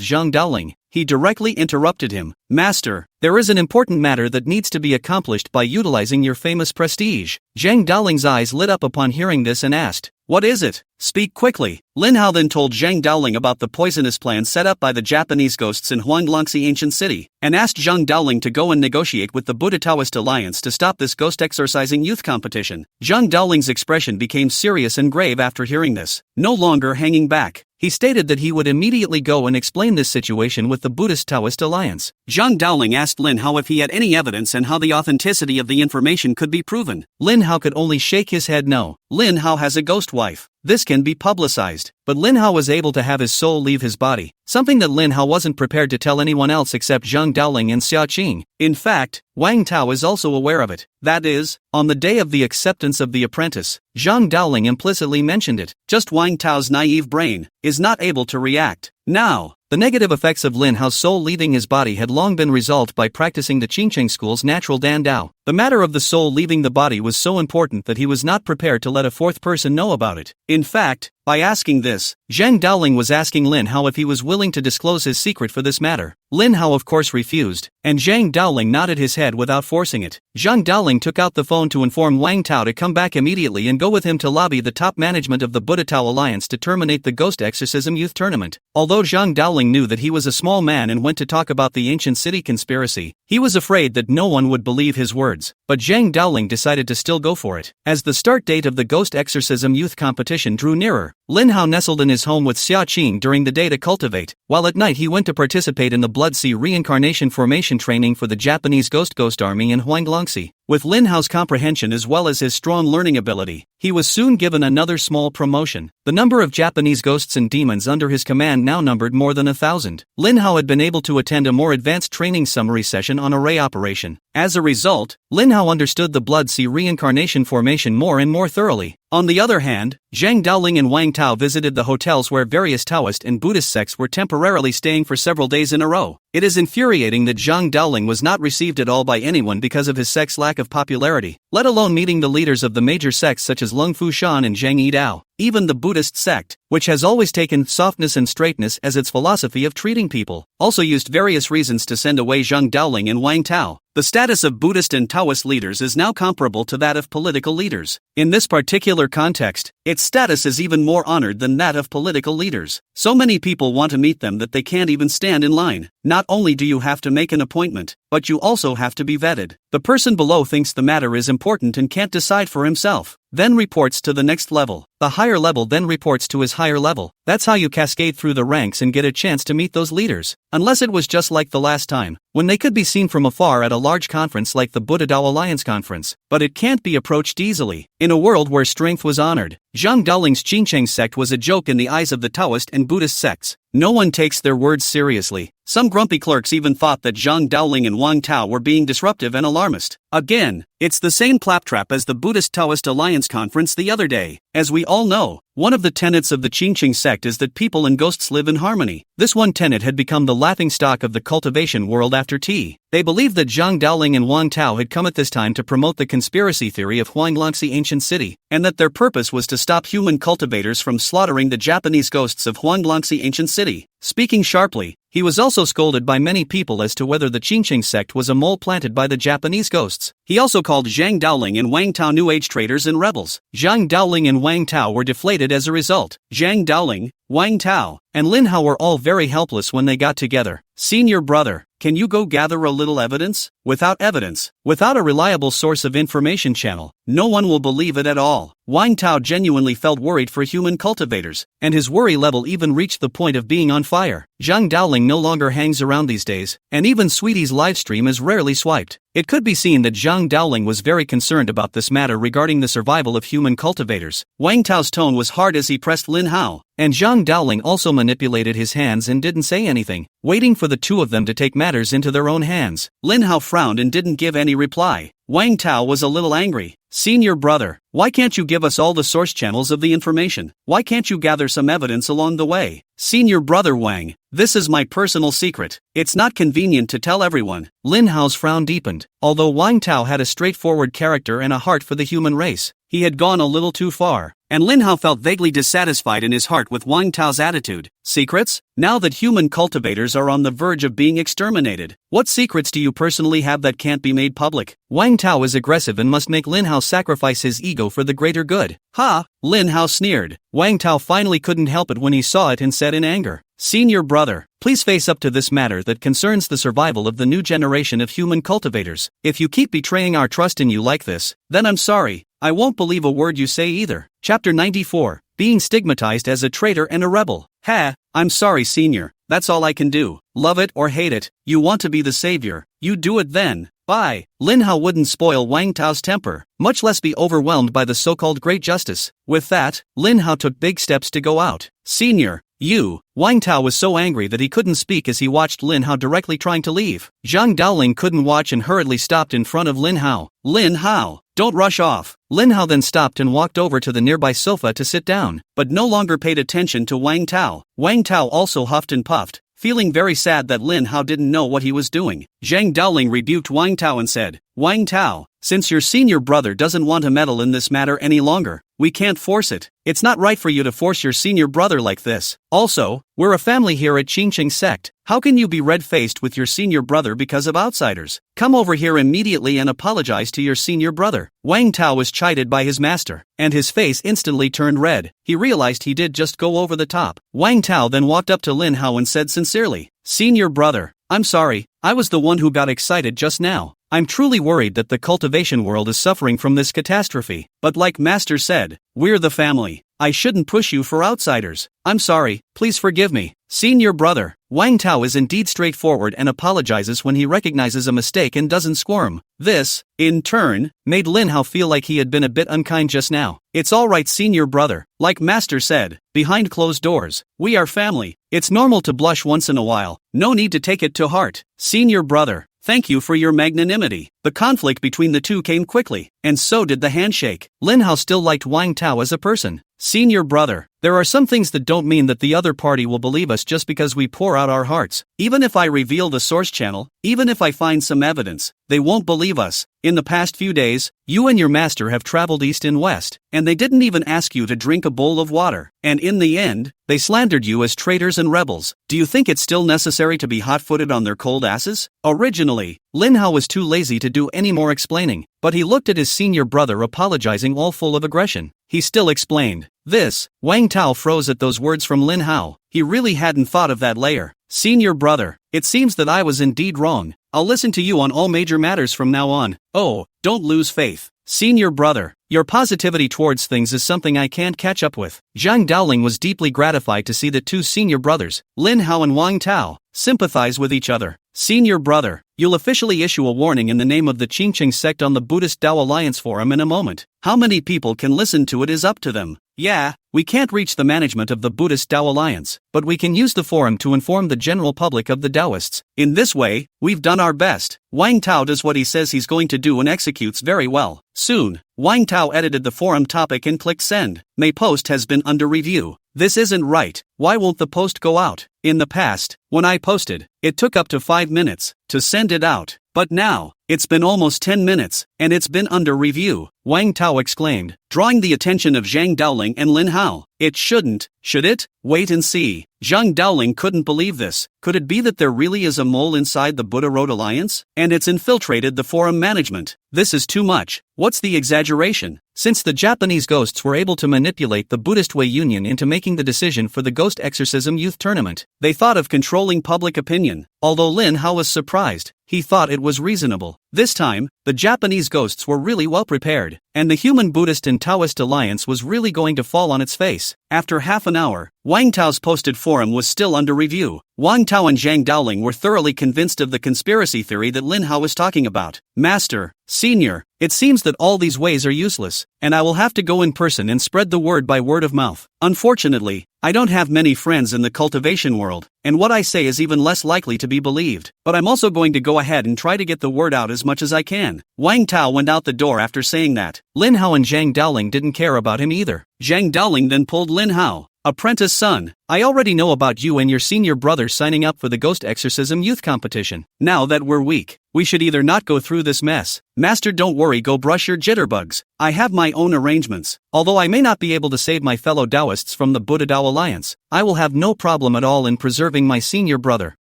Speaker 1: Zhang Daoling. He directly interrupted him. "Master, there is an important matter that needs to be accomplished by utilizing your famous prestige." Zhang Daoling's eyes lit up upon hearing this and asked, "What is it? Speak quickly." Lin Hao then told Zhang Daoling about the poisonous plan set up by the Japanese ghosts in Huanglangxi ancient city, and asked Zhang Daoling to go and negotiate with the Buddha Taoist Alliance to stop this ghost exorcising youth competition. Zhang Daoling's expression became serious and grave after hearing this. No longer hanging back, he stated that he would immediately go and explain this situation with the Buddhist Taoist Alliance. Zhang Daoling asked Lin Hao if he had any evidence and how the authenticity of the information could be proven. Lin Hao could only shake his head no. Lin Hao has a ghost wife. This can be publicized. But Lin Hao was able to have his soul leave his body, something that Lin Hao wasn't prepared to tell anyone else except Zhang Daoling and Xia Qing. In fact, Wang Tao is also aware of it. That is, on the day of the acceptance of the apprentice, Zhang Daoling implicitly mentioned it. Just Wang Tao's naive brain is not able to react. Now, the negative effects of Lin Hao's soul leaving his body had long been resolved by practicing the Qingcheng school's natural Dan Dao. The matter of the soul leaving the body was so important that he was not prepared to let a fourth person know about it. In fact, by asking this, Zhang Daoling was asking Lin Hao if he was willing to disclose his secret for this matter. Lin Hao of course refused, and Zhang Daoling nodded his head without forcing it. Zhang Daoling took out the phone to inform Wang Tao to come back immediately and go with him to lobby the top management of the Buddha Tao Alliance to terminate the Ghost Exorcism Youth Tournament. Although Zhang Daoling knew that he was a small man and went to talk about the ancient city conspiracy, he was afraid that no one would believe his words. But Zhang Daoling decided to still go for it. As the start date of the Ghost Exorcism Youth Competition drew nearer, Lin Hao nestled in his home with Xia Qing during the day to cultivate, while at night he went to participate in the Blood Sea reincarnation formation training for the Japanese Ghost Army in Huanglongxi. With Lin Hao's comprehension as well as his strong learning ability, he was soon given another small promotion. The number of Japanese ghosts and demons under his command now numbered more than 1,000. Lin Hao had been able to attend a more advanced training summary session on array operation. As a result, Lin Hao understood the Blood Sea reincarnation formation more and more thoroughly. On the other hand, Zhang Daoling and Wang Tao visited the hotels where various Taoist and Buddhist sects were temporarily staying for several days in a row. It is infuriating that Zhang Daoling was not received at all by anyone because of his sect's lack of popularity, let alone meeting the leaders of the major sects such as Lung Fushan and Zhang Yidao. Even the Buddhist sect, which has always taken softness and straightness as its philosophy of treating people, also used various reasons to send away Zhang Daoling and Wang Tao. The status of Buddhist and Taoist leaders is now comparable to that of political leaders. In this particular context, its status is even more honored than that of political leaders. So many people want to meet them that they can't even stand in line. Not only do you have to make an appointment, but you also have to be vetted. The person below thinks the matter is important and can't decide for himself, then reports to the next level. The higher level then reports to his higher level. That's how you cascade through the ranks and get a chance to meet those leaders. Unless it was just like the last time, when they could be seen from afar at a large conference like the Buddha Tao Alliance conference. But it can't be approached easily. In a world where strength was honored, Zhang Daoling's Qingcheng sect was a joke in the eyes of the Taoist and Buddhist sects. No one takes their words seriously. Some grumpy clerks even thought that Zhang Daoling and Wang Tao were being disruptive and alarmist. Again, it's the same claptrap as the Buddhist Taoist Alliance conference the other day. As we all know, one of the tenets of the Qingcheng sect is that people and ghosts live in harmony. This one tenet had become the laughingstock of the cultivation world after tea. They believed that Zhang Daoling and Wang Tao had come at this time to promote the conspiracy theory of Huanglongxi ancient city, and that their purpose was to stop human cultivators from slaughtering the Japanese ghosts of Huanglongxi ancient city. Speaking sharply, he was also scolded by many people as to whether the Qingcheng sect was a mole planted by the Japanese ghosts. He also called Zhang Daoling and Wang Tao New Age traitors and rebels. Zhang Daoling and Wang Tao were deflated as a result. Zhang Daoling, Wang Tao, and Lin Hao were all very helpless when they got together. Senior brother, can you go gather a little evidence? Without evidence, without a reliable source of information channel, no one will believe it at all. Wang Tao genuinely felt worried for human cultivators, and his worry level even reached the point of being on fire. Zhang Daoling no longer hangs around these days, and even Sweetie's livestream is rarely swiped. It could be seen that Zhang Daoling was very concerned about this matter regarding the survival of human cultivators. Wang Tao's tone was hard as he pressed Lin Hao, and Zhang Daoling also manipulated his hands and didn't say anything, waiting for the two of them to take matters into their own hands. Lin Hao frowned and didn't give any reply. Wang Tao was a little angry. Senior brother, why can't you give us all the source channels of the information? Why can't you gather some evidence along the way? Senior brother Wang, this is my personal secret. It's not convenient to tell everyone. Lin Hao's frown deepened. Although Wang Tao had a straightforward character and a heart for the human race, he had gone a little too far, and Lin Hao felt vaguely dissatisfied in his heart with Wang Tao's attitude. Secrets? Now that human cultivators are on the verge of being exterminated, what secrets do you personally have that can't be made public? Wang Tao is aggressive and must make Lin Hao sacrifice his ego for the greater good. Ha! Lin Hao sneered. Wang Tao finally couldn't help it when he saw it and said in anger, Senior brother, please face up to this matter that concerns the survival of the new generation of human cultivators. If you keep betraying our trust in you like this, then I'm sorry, I won't believe a word you say either. Chapter 94, Being Stigmatized as a Traitor and a Rebel. Ha, I'm sorry senior, that's all I can do. Love it or hate it, you want to be the savior, you do it then. Bye. Lin Hao wouldn't spoil Wang Tao's temper, much less be overwhelmed by the so-called great justice. With that, Lin Hao took big steps to go out. Senior, you. Wang Tao was so angry that he couldn't speak as he watched Lin Hao directly trying to leave. Zhang Daoling couldn't watch and hurriedly stopped in front of Lin Hao. Lin Hao, don't rush off. Lin Hao then stopped and walked over to the nearby sofa to sit down, but no longer paid attention to Wang Tao. Wang Tao also huffed and puffed, feeling very sad that Lin Hao didn't know what he was doing. Zhang Daoling rebuked Wang Tao and said, Wang Tao, since your senior brother doesn't want to meddle in this matter any longer, we can't force it. It's not right for you to force your senior brother like this. Also, we're a family here at Qingqing sect. How can you be red-faced with your senior brother because of outsiders? Come over here immediately and apologize to your senior brother. Wang Tao was chided by his master, and his face instantly turned red. He realized he did just go over the top. Wang Tao then walked up to Lin Hao and said sincerely, Senior brother, I'm sorry, I was the one who got excited just now. I'm truly worried that the cultivation world is suffering from this catastrophe, but like Master said, we're the family. I shouldn't push you for outsiders. I'm sorry, please forgive me. Senior brother, Wang Tao is indeed straightforward and apologizes when he recognizes a mistake and doesn't squirm. This, in turn, made Lin Hao feel like he had been a bit unkind just now. It's alright senior brother, like Master said, behind closed doors, we are family. It's normal to blush once in a while, no need to take it to heart. Senior brother, thank you for your magnanimity. The conflict between the two came quickly, and so did the handshake. Lin Hao still liked Wang Tao as a person. Senior brother, there are some things that don't mean that the other party will believe us just because we pour out our hearts. Even if I reveal the source channel, even if I find some evidence, they won't believe us. In the past few days, you and your master have traveled east and west, and they didn't even ask you to drink a bowl of water. And in the end, they slandered you as traitors and rebels. Do you think it's still necessary to be hot-footed on their cold asses? Originally, Lin Hao was too lazy to do any more explaining, but he looked at his senior brother apologizing all full of aggression. He still explained. This, Wang Tao froze at those words from Lin Hao. He really hadn't thought of that layer. Senior brother, it seems that I was indeed wrong. I'll listen to you on all major matters from now on. Oh, don't lose faith. Senior brother, your positivity towards things is something I can't catch up with. Zhang Daoling was deeply gratified to see the two senior brothers, Lin Hao and Wang Tao, sympathize with each other. Senior brother, you'll officially issue a warning in the name of the Qingqing sect on the Buddhist Tao Alliance forum in a moment. How many people can listen to it is up to them. Yeah, we can't reach the management of the Buddhist Tao Alliance, but we can use the forum to inform the general public of the Taoists. In this way, we've done our best. Wang Tao does what he says he's going to do and executes very well. Soon, Wang Tao edited the forum topic and clicked send. My post has been under review. This isn't right. Why won't the post go out? In the past, when I posted, it took up to 5 minutes to send it out. But now, it's been almost 10 minutes, and it's been under review, Wang Tao exclaimed, drawing the attention of Zhang Daoling and Lin Hao. It shouldn't, should it? Wait and see. Zhang Daoling couldn't believe this. Could it be that there really is a mole inside the Buddha Road Alliance? And it's infiltrated the forum management. This is too much. What's the exaggeration? Since the Japanese ghosts were able to manipulate the Buddhist Way Union into making the decision for the Ghost Exorcism Youth Tournament, they thought of controlling public opinion. Although Lin Hao was surprised, he thought it was reasonable. This time, the Japanese ghosts were really well prepared, and the Human Buddhist and Taoist Alliance was really going to fall on its face. After half an hour, Wang Tao's posted forum was still under review. Wang Tao and Zhang Daoling were thoroughly convinced of the conspiracy theory that Lin Hao was talking about. Master, Senior, it seems that all these ways are useless, and I will have to go in person and spread the word by word of mouth. Unfortunately, I don't have many friends in the cultivation world, and what I say is even less likely to be believed, but I'm also going to go ahead and try to get the word out as much as I can. Wang Tao went out the door after saying that. Lin Hao and Zhang Daoling didn't care about him either. Zhang Daoling then pulled Lin Hao. Apprentice son, I already know about you and your senior brother signing up for the Ghost Exorcism Youth Competition. Now that we're weak, we should either not go through this mess. Master, don't worry, go brush your jitterbugs. I have my own arrangements. Although I may not be able to save my fellow Taoists from the Buddha Tao Alliance, I will have no problem at all in preserving my senior brother.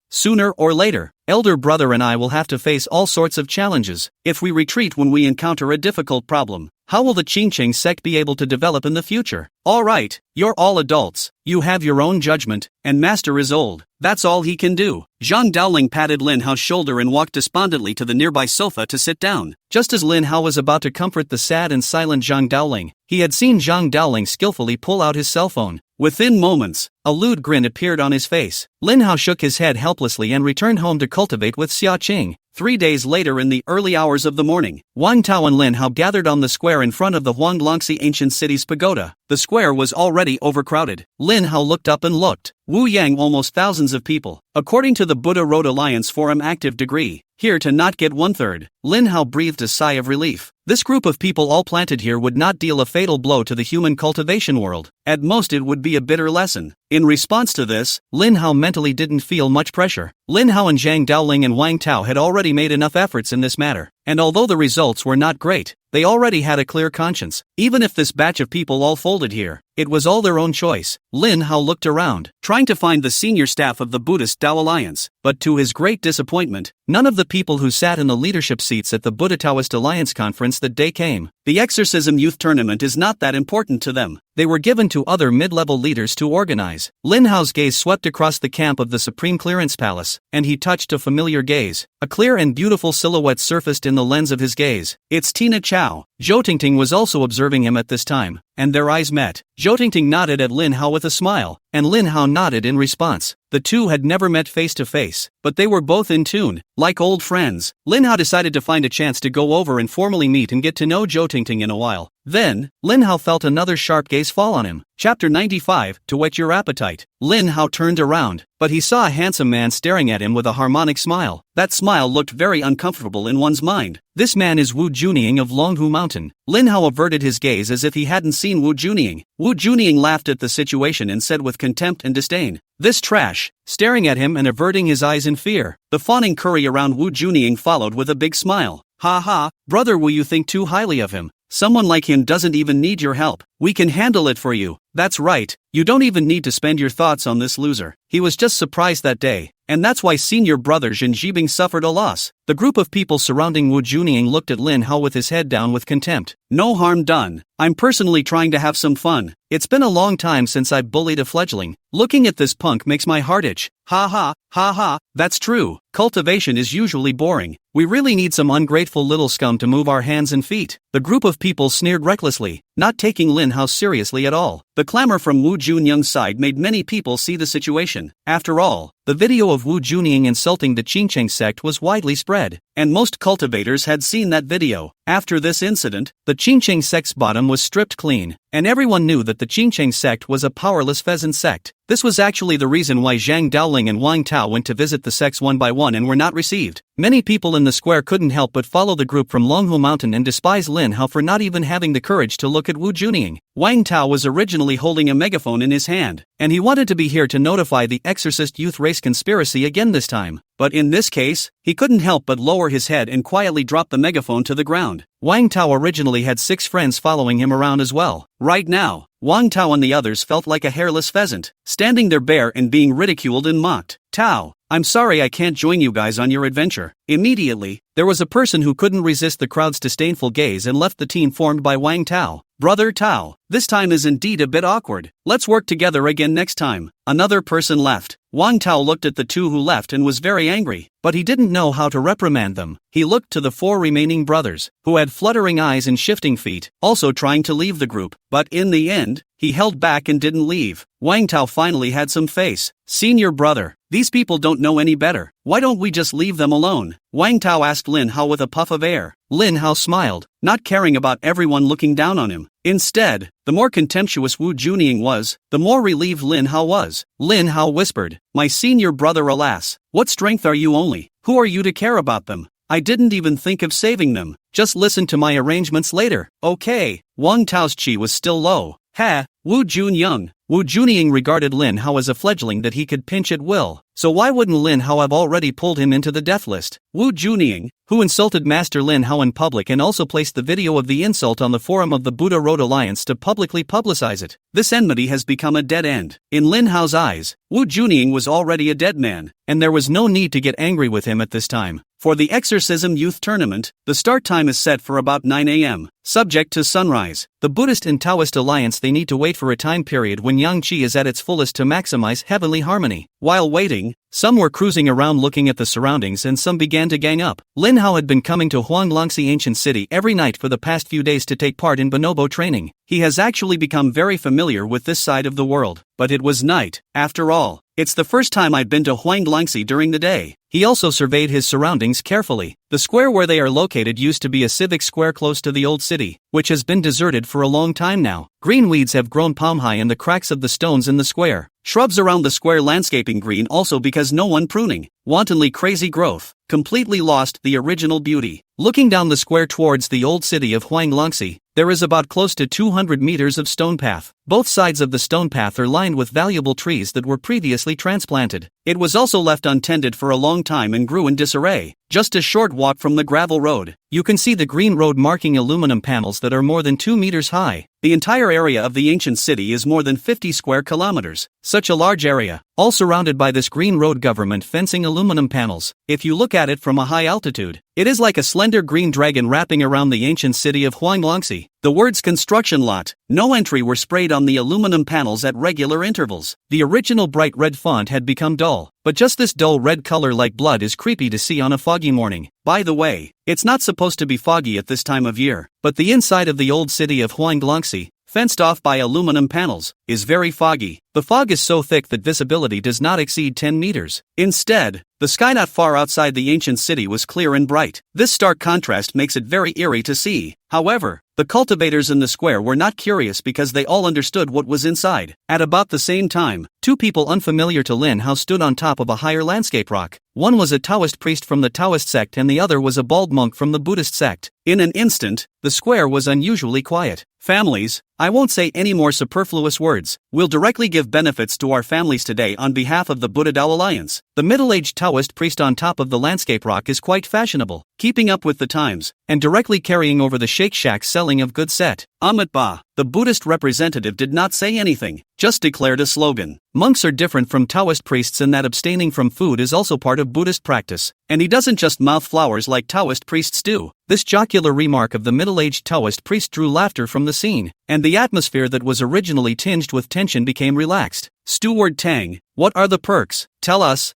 Speaker 1: Sooner or later, elder brother and I will have to face all sorts of challenges. If we retreat when we encounter a difficult problem, how will the Qingqing sect be able to develop in the future? Alright, you're all adults. You have your own judgment, and Master is old. That's all he can do. Zhang Daoling patted Lin Hao's shoulder and walked despondently to the nearby sofa to sit down. Just as Lin Hao was about to comfort the sad and silent Zhang Daoling, he had seen Zhang Daoling skillfully pull out his cell phone. Within moments, a lewd grin appeared on his face. Lin Hao shook his head helplessly and returned home to cultivate with Xia Qing. 3 days later in the early hours of the morning, Wang Tao and Lin Hao gathered on the square in front of the Huanglongxi ancient city's pagoda. The square was already overcrowded. Lin Hao looked up and looked. Wu Yang almost thousands of people. According to the Buddha Road Alliance Forum active degree, here to not get 1/3, Lin Hao breathed a sigh of relief. This group of people all planted here would not deal a fatal blow to the human cultivation world. At most it would be a bitter lesson. In response to this, Lin Hao mentally didn't feel much pressure. Lin Hao and Zhang Daoling and Wang Tao had already made enough efforts in this matter, and although the results were not great, they already had a clear conscience. Even if this batch of people all folded here, it was all their own choice. Lin Hao looked around, trying to find the senior staff of the Buddhist Tao Alliance, but to his great disappointment, none of the people who sat in the leadership seats at the Buddha Taoist Alliance conference that day came. The Exorcism Youth Tournament is not that important to them. They were given to other mid-level leaders to organize. Lin Hao's gaze swept across the camp of the Supreme Clearance Palace, and he touched a familiar gaze. A clear and beautiful silhouette surfaced in the lens of his gaze. It's Tina Chow. Zhou Tingting was also observing him at this time, and their eyes met. Zhou Tingting nodded at Lin Hao with a smile, and Lin Hao nodded in response. The two had never met face to face, but they were both in tune, like old friends. Lin Hao decided to find a chance to go over and formally meet and get to know Zhou Tingting in a while. Then, Lin Hao felt another sharp gaze fall on him. Chapter 95, To Whet Your Appetite. Lin Hao turned around, but he saw a handsome man staring at him with a harmonic smile. That smile looked very uncomfortable in one's mind. This man is Wu Junying of Longhu Mountain. Lin Hao averted his gaze as if he hadn't seen Wu Junying. Wu Junying laughed at the situation and said with contempt and disdain, "This trash," staring at him and averting his eyes in fear. The fawning curry around Wu Junying followed with a big smile. "Ha ha, brother, will you think too highly of him? Someone like him doesn't even need your help. We can handle it for you. That's right, you don't even need to spend your thoughts on this loser." He was just surprised that day, and that's why senior brother Zhen Zhibing suffered a loss. The group of people surrounding Wu Junying looked at Lin Hao with his head down with contempt. "No harm done. I'm personally trying to have some fun. It's been a long time since I bullied a fledgling. Looking at this punk makes my heart itch. Ha ha, ha ha, that's true. Cultivation is usually boring. We really need some ungrateful little scum to move our hands and feet." The group of people sneered recklessly, not taking Lin Hao seriously at all. The clamor from Wu Junying's side made many people see the situation. After all, the video of Wu Junying insulting the Qingcheng sect was widely spread, and most cultivators had seen that video. After this incident, the Qingcheng sect's bottom was stripped clean, and everyone knew that the Qingcheng sect was a powerless pheasant sect. This was actually the reason why Zhang Daoling and Wang Tao went to visit the sects one by one and were not received. Many people in the square couldn't help but follow the group from Longhu Mountain and despise Lin Hao for not even having the courage to look at Wu Junying. Wang Tao was originally holding a megaphone in his hand, and he wanted to be here to notify the Exorcist youth race conspiracy again this time. But in this case, he couldn't help but lower his head and quietly drop the megaphone to the ground. Wang Tao originally had 6 friends following him around as well. Right now, Wang Tao and the others felt like a hairless pheasant, standing there bare and being ridiculed and mocked. "Tao, I'm sorry I can't join you guys on your adventure." Immediately, there was a person who couldn't resist the crowd's disdainful gaze and left the team formed by Wang Tao. "Brother Tao, this time is indeed a bit awkward. Let's work together again next time." Another person left. Wang Tao looked at the 2 who left and was very angry, but he didn't know how to reprimand them. He looked to the 4 remaining brothers, who had fluttering eyes and shifting feet, also trying to leave the group, but in the end, he held back and didn't leave. Wang Tao finally had some face. "Senior brother, these people don't know any better. Why don't we just leave them alone?" Wang Tao asked Lin Hao with a puff of air. Lin Hao smiled, not caring about everyone looking down on him. Instead, the more contemptuous Wu Junying was, the more relieved Lin Hao was. Lin Hao whispered, "My senior brother, alas, what strength are you only? Who are you to care about them? I didn't even think of saving them. Just listen to my arrangements later." "Okay." Wang Tao's chi was still low. "Ha, Wu Junying." Wu Junying regarded Lin Hao as a fledgling that he could pinch at will, so why wouldn't Lin Hao have already pulled him into the death list? Wu Junying, who insulted Master Lin Hao in public and also placed the video of the insult on the forum of the Buddha Road Alliance to publicly publicize it. This enmity has become a dead end. In Lin Hao's eyes, Wu Junying was already a dead man, and there was no need to get angry with him at this time. For the Exorcism Youth Tournament, the start time is set for about 9 a.m., subject to sunrise. The Buddhist and Taoist alliance, they need to wait for a time period when Yang Qi is at its fullest to maximize heavenly harmony. While waiting, Some were cruising around looking at the surroundings and some began to gang up. Lin Hao had been coming to Huanglongxi ancient city every night for the past few days to take part in bonobo training. He has actually become very familiar with this side of the world. But it was night, after all. It's the first time I'd been to Huanglongxi during the day. He also surveyed his surroundings carefully. The square where they are located used to be a civic square close to the old city, which has been deserted for a long time now. Green weeds have grown palm-high in the cracks of the stones in the square. Shrubs around the square landscaping green also because no one pruning. Wantonly crazy growth, completely lost the original beauty. Looking down the square towards the old city of Huanglongxi, there is about close to 200 meters of stone path. Both sides of the stone path are lined with valuable trees that were previously transplanted. It was also left untended for a long time and grew in disarray. Just a short walk from the gravel road, you can see the green road marking aluminum panels that are more than 2 meters high. The entire area of the ancient city is more than 50 square kilometers. Such a large area, all surrounded by this green road government fencing aluminum panels. If you look at it from a high altitude, it is like a slender green dragon wrapping around the ancient city of Huanglongxi. The words construction lot, no entry were sprayed on the aluminum panels at regular intervals. The original bright red font had become dull, but just this dull red color like blood is creepy to see on a foggy morning. By the way, it's not supposed to be foggy at this time of year, but the inside of the old city of Huanglongxi, fenced off by aluminum panels, is very foggy. The fog is so thick that visibility does not exceed 10 meters. Instead, the sky not far outside the ancient city was clear and bright. This stark contrast makes it very eerie to see. However, the cultivators in the square were not curious because they all understood what was inside. At about the same time, two people unfamiliar to Lin Hao stood on top of a higher landscape rock. One was a Taoist priest from the Taoist sect and the other was a bald monk from the Buddhist sect. In an instant, the square was unusually quiet. Families, I won't say any more superfluous words. We'll directly give benefits to our families today on behalf of the Buddha Dao Alliance. The middle-aged Taoist priest on top of the landscape rock is quite fashionable, keeping up with the times, and directly carrying over the Shake Shack selling of goods set. Amit Ba, the Buddhist representative, did not say anything, just declared a slogan. Monks are different from Taoist priests in that abstaining from food is also part of Buddhist practice, and he doesn't just mouth flowers like Taoist priests do. This jocular remark of the middle-aged Taoist priest drew laughter from the scene, and the atmosphere that was originally tinged with tension became relaxed. Steward Tang, what are the perks? Tell us,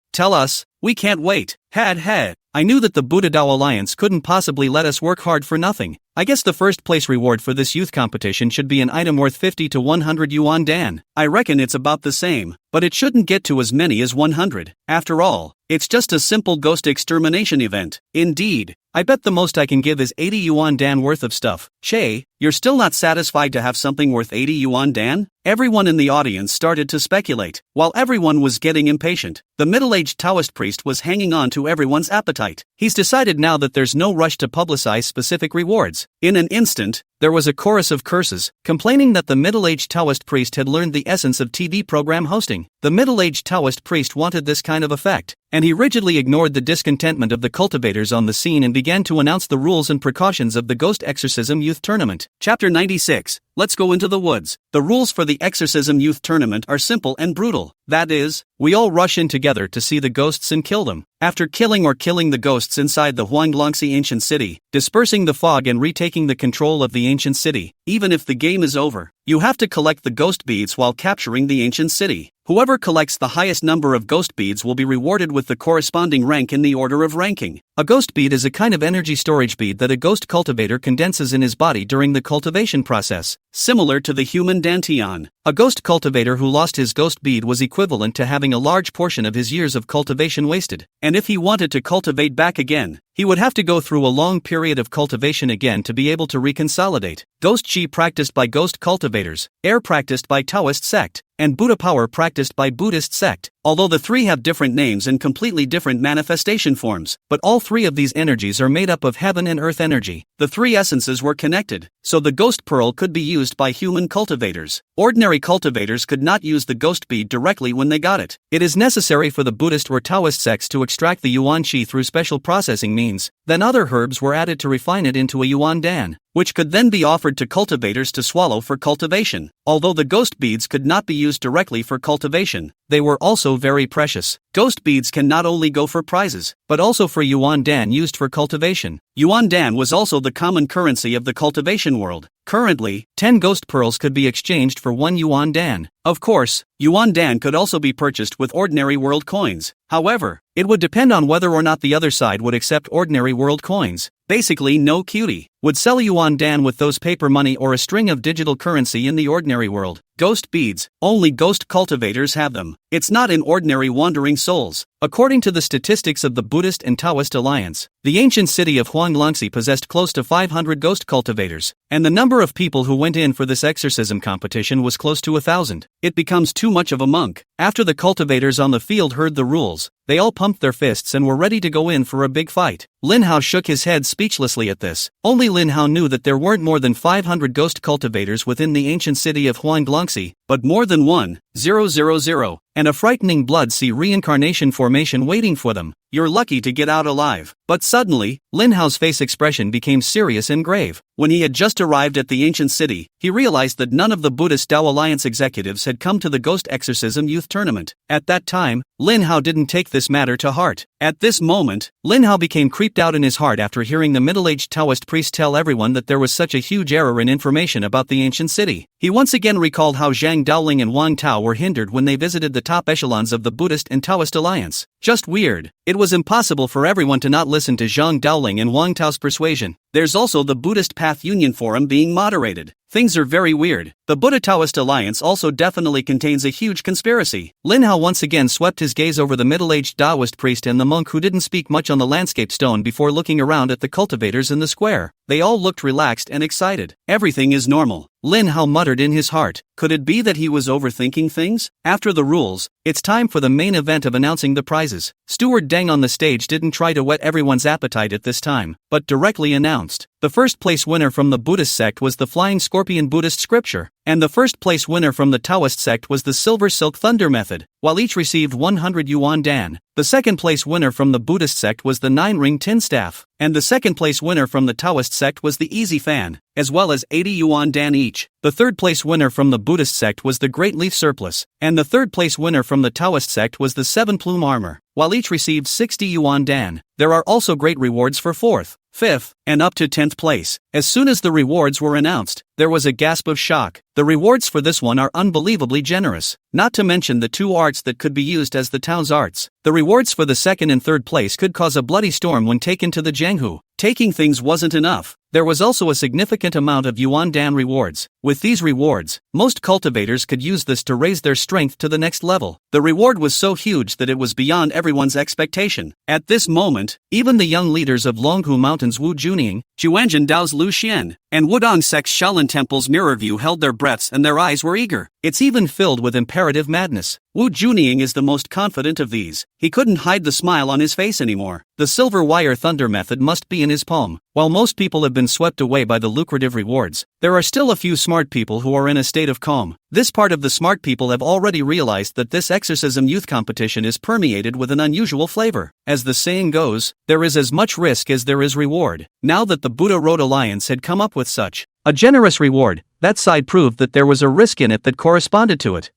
Speaker 1: we can't wait. Had. I knew that the Buddha Dao Alliance couldn't possibly let us work hard for nothing. I guess the first place reward for this youth competition should be an item worth 50 to 100 yuan dan. I reckon it's about the same, but it shouldn't get to as many as 100. After all, it's just a simple ghost extermination event. Indeed, I bet the most I can give is 80 yuan dan worth of stuff. Che, you're still not satisfied to have something worth 80 yuan dan? Everyone in the audience started to speculate. While everyone was getting impatient, the middle-aged Taoist priest was hanging on to everyone's appetite. He's decided now that there's no rush to publicize specific rewards. In an instant, there was a chorus of curses, complaining that the middle-aged Taoist priest had learned the essence of TV program hosting. The middle-aged Taoist priest wanted this kind of effect, and he rigidly ignored the discontentment of the cultivators on the scene and began to announce the rules and precautions of the Ghost Exorcism Youth Tournament. Chapter 96. Let's go into the woods. The rules for the Exorcism Youth Tournament are simple and brutal. That is, we all rush in together to see the ghosts and kill them. After killing the ghosts inside the Huanglongxi ancient city, dispersing the fog and retaking the control of the ancient city, even if the game is over, you have to collect the ghost beads while capturing the ancient city. Whoever collects the highest number of ghost beads will be rewarded with the corresponding rank in the order of ranking. A ghost bead is a kind of energy storage bead that a ghost cultivator condenses in his body during the cultivation process, similar to the human dantian. A ghost cultivator who lost his ghost bead was equivalent to having a large portion of his years of cultivation wasted, and if he wanted to cultivate back again, he would have to go through a long period of cultivation again to be able to reconsolidate. Ghost Chi practiced by ghost cultivators, air practiced by Taoist sect, and Buddha power practiced by Buddhist sect. Although the three have different names and completely different manifestation forms, but all three of these energies are made up of heaven and earth energy. The three essences were connected, so the ghost pearl could be used by human cultivators. Ordinary cultivators could not use the ghost bead directly when they got it. It is necessary for the Buddhist or Taoist sects to extract the yuan qi through special processing means. Then other herbs were added to refine it into a yuan dan. which could then be offered to cultivators to swallow for cultivation. Although the ghost beads could not be used directly for cultivation, they were also very precious. Ghost beads can not only go for prizes, but also for yuan dan used for cultivation. Yuan dan was also the common currency of the cultivation world. Currently, 10 ghost pearls could be exchanged for 1 yuan dan. Of course, yuan dan could also be purchased with ordinary world coins. However, it would depend on whether or not the other side would accept ordinary world coins. Basically, no cutie would sell yuan dan with those paper money or a string of digital currency in the ordinary world. Ghost beads, only ghost cultivators have them. It's not in ordinary wandering souls. According to the statistics of the Buddhist and Taoist Alliance, the ancient city of Huanglongxi possessed close to 500 ghost cultivators, and the number of people who went in for this exorcism competition was close to 1,000. It becomes too much of a monk. After the cultivators on the field heard the rules, they all pumped their fists and were ready to go in for a big fight. Lin Hao shook his head speechlessly at this. Only Lin Hao knew that there weren't more than 500 ghost cultivators within the ancient city of Huanglongxi, but more than 1,000, and a frightening blood sea reincarnation formation waiting for them. You're lucky to get out alive. But suddenly, Lin Hao's face expression became serious and grave. When he had just arrived at the ancient city, he realized that none of the Buddhist Tao Alliance executives had come to the Ghost Exorcism Youth Tournament. At that time, Lin Hao didn't take this matter to heart. At this moment, Lin Hao became creeped out in his heart after hearing the middle-aged Taoist priest tell everyone that there was such a huge error in information about the ancient city. He once again recalled how Zhang Daoling and Wang Tao were hindered when they visited the top echelons of the Buddhist and Taoist Alliance. Just weird. It was impossible for everyone to not listen to Zhang Daoling and Wang Tao's persuasion. There's also the Buddhist Path Union Forum being moderated. Things are very weird. The Buddha-Taoist alliance also definitely contains a huge conspiracy. Lin Hao once again swept his gaze over the middle-aged Taoist priest and the monk who didn't speak much on the landscape stone before looking around at the cultivators in the square. They all looked relaxed and excited. Everything is normal. Lin Hao muttered in his heart. Could it be that he was overthinking things? After the rules, it's time for the main event of announcing the prizes. Steward Deng on the stage didn't try to whet everyone's appetite at this time, but directly announced. The first place winner from the Buddhist sect was the Flying Scorpion Buddhist scripture, and the first place winner from the Taoist sect was the Silver Silk Thunder method, while each received 100 yuan dan. The second place winner from the Buddhist sect was the 9-ring tin staff, and the second place winner from the Taoist sect was the Easy Fan, as well as 80 yuan dan each. The third place winner from the Buddhist sect was the Great Leaf Surplice, and the third place winner from the Taoist sect was the 7-plume armor, while each received 60 yuan dan. There are also great rewards for 4th, 5th, and up to 10th place. As soon as the rewards were announced, there was a gasp of shock. The rewards for this one are unbelievably generous, not to mention the 2 arts that could be used as the town's arts. The rewards for the second and third place could cause a bloody storm when taken to the Jianghu. Taking things wasn't enough. There was also a significant amount of yuan dan rewards. With these rewards, most cultivators could use this to raise their strength to the next level. The reward was so huge that it was beyond everyone's expectation. At this moment, even the young leaders of Longhu Mountain's Wu Junying, Juanzhen Dao's Lu Xian, and Wudong Sect's Shaolin Temple's Mirror View held their breaths and their eyes were eager. It's even filled with imperative madness. Wu Junying is the most confident of these. He couldn't hide the smile on his face anymore. The silver wire thunder method must be in his palm. While most people have been swept away by the lucrative rewards, there are still a few smart people who are in a state of calm. This part of the smart people have already realized that this exorcism youth competition is permeated with an unusual flavor. As the saying goes, there is as much risk as there is reward. Now that the Buddha Road Alliance had come up with such a generous reward, that side proved that there was a risk in it that corresponded to it.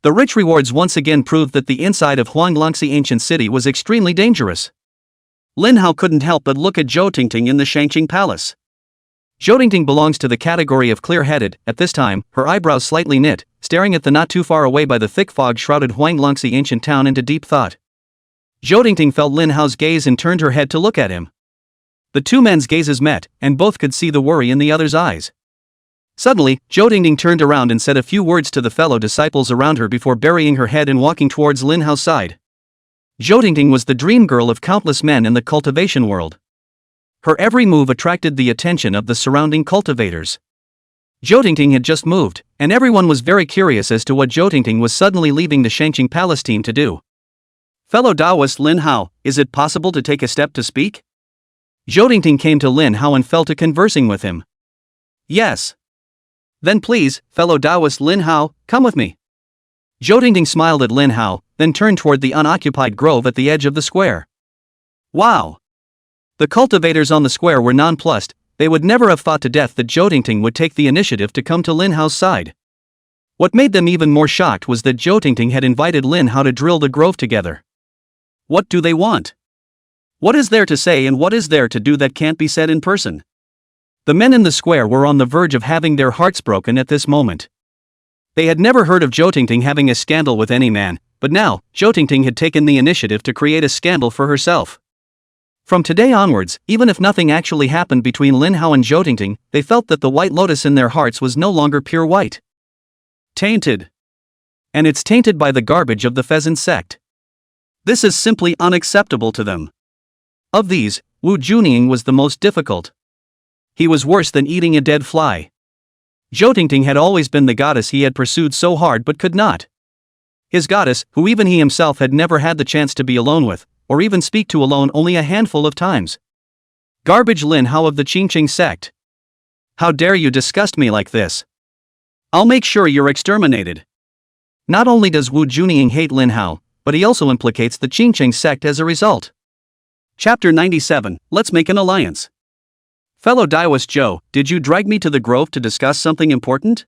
Speaker 1: The rich rewards once again proved that the inside of Huanglongxi ancient city was extremely dangerous. Lin Hao couldn't help but look at Zhou Tingting in the Shangqing Palace. Zhou Tingting belongs to the category of clear-headed. At this time, her eyebrows slightly knit, staring at the not too far away by the thick fog-shrouded Huanglongxi ancient town into deep thought. Zhou Tingting felt Lin Hao's gaze and turned her head to look at him. The two men's gazes met, and both could see the worry in the other's eyes. Suddenly, Zhou Tingting turned around and said a few words to the fellow disciples around her before burying her head and walking towards Lin Hao's side. Zhou Tingting was the dream girl of countless men in the cultivation world. Her every move attracted the attention of the surrounding cultivators. Zhou Tingting had just moved, and everyone was very curious as to what Zhou Tingting was suddenly leaving the Shangqing Palace team to do. Fellow Taoist Lin Hao, is it possible to take a step to speak? Zhou Tingting came to Lin Hao and fell to conversing with him. Yes. Then please, fellow Taoist Lin Hao, come with me. Zhou Tingting smiled at Lin Hao, then turned toward the unoccupied grove at the edge of the square. Wow! The cultivators on the square were nonplussed. they would never have thought to death that Zhou would take the initiative to come to Lin Hao's side. What made them even more shocked was that Zhou had invited Lin Hao to drill the grove together. What do they want? What is there to say and what is there to do that can't be said in person? The men in the square were on the verge of having their hearts broken at this moment. They had never heard of Zhou having a scandal with any man, but now, Zhou had taken the initiative to create a scandal for herself. From today onwards, even if nothing actually happened between Lin Hao and Zhou, they felt that the white lotus in their hearts was no longer pure white. Tainted. And it's tainted by the garbage of the pheasant sect. This is simply unacceptable to them. Of these, Wu Junying was the most difficult. He was worse than eating a dead fly. Zhou had always been the goddess he had pursued so hard but could not. His goddess, who even he himself had never had the chance to be alone with, or even speak to alone only a handful of times. Garbage Lin Hao of the Qingqing sect. How dare you disgust me like this? I'll make sure you're exterminated. Not only does Wu Junying hate Lin Hao, but he also implicates the Qingqing sect as a result. Chapter 97, Let's Make an Alliance. Fellow Daoist Zhou, did you drag me to the grove to discuss something important?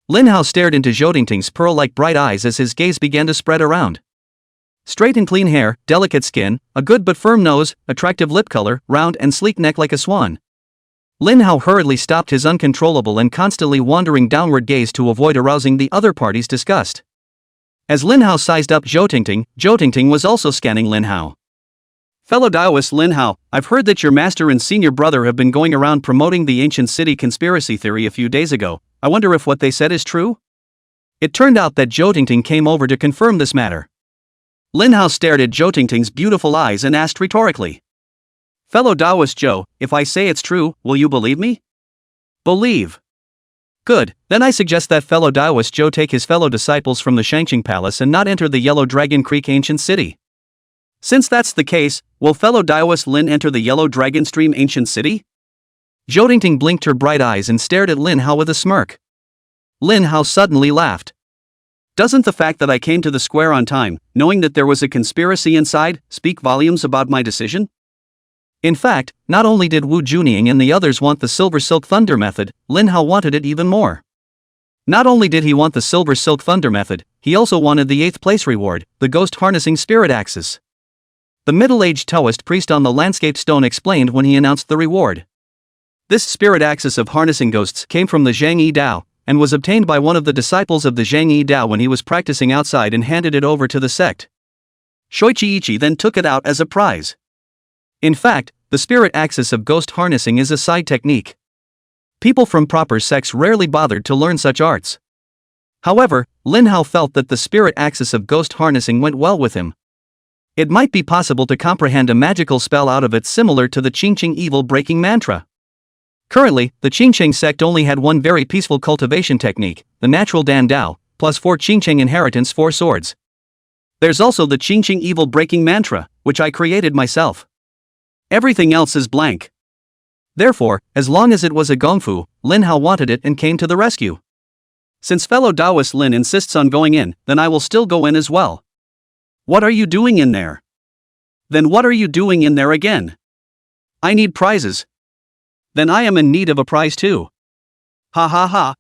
Speaker 1: Lin Hao stared into Zhou pearl-like bright eyes as his gaze began to spread around. Straight and clean hair, delicate skin, a good but firm nose, attractive lip color, round and sleek neck like a swan. Lin Hao hurriedly stopped his uncontrollable and constantly wandering downward gaze to avoid arousing the other party's disgust. As Lin Hao sized up Zhou was also scanning Lin Hao. Fellow Daoist Lin Hao, I've heard that your master and senior brother have been going around promoting the ancient city conspiracy theory a few days ago. I wonder if what they said is true? It turned out that Zhou came over to confirm this matter. Lin Hao stared at Zhou beautiful eyes and asked rhetorically. Fellow Daoist Zhou, if I say it's true, will you believe me? Believe. Good, then I suggest that fellow Daoist Zhou take his fellow disciples from the Shangqing Palace and not enter the Yellow Dragon Creek ancient city. Since that's the case, will fellow Daoist Lin enter the Yellow Dragon Stream ancient city? Zhou blinked her bright eyes and stared at Lin Hao with a smirk. Lin Hao suddenly laughed. Doesn't the fact that I came to the square on time, knowing that there was a conspiracy inside, speak volumes about my decision? In fact, not only did Wu Junying and the others want the Silver Silk Thunder method, Lin Hao wanted it even more. Not only did he want the Silver Silk Thunder method, he also wanted the 8th place reward, the Ghost Harnessing Spirit Axis. The middle-aged Taoist priest on the landscape stone explained when he announced the reward. This spirit axis of harnessing ghosts came from the Zhang Yi Dao, and was obtained by one of the disciples of the Zhang Yi Dao when he was practicing outside and handed it over to the sect. Shoichi then took it out as a prize. In fact, the spirit axis of ghost harnessing is a side technique. People from proper sects rarely bothered to learn such arts. However, Lin Hao felt that the spirit axis of ghost harnessing went well with him. It might be possible to comprehend a magical spell out of it similar to the Qingqing evil breaking mantra. Currently, the Qingqing sect only had one very peaceful cultivation technique, the natural Dan Dao, plus 4 Qingqing inheritance 4 swords. There's also the Qingqing evil breaking mantra, which I created myself. Everything else is blank. Therefore, as long as it was a gongfu, Lin Hao wanted it and came to the rescue. Since fellow Daoist Lin insists on going in, then I will still go in as well. What are you doing in there? Then what are you doing in there again? I need prizes. Then I am in need of a prize too. Ha ha ha.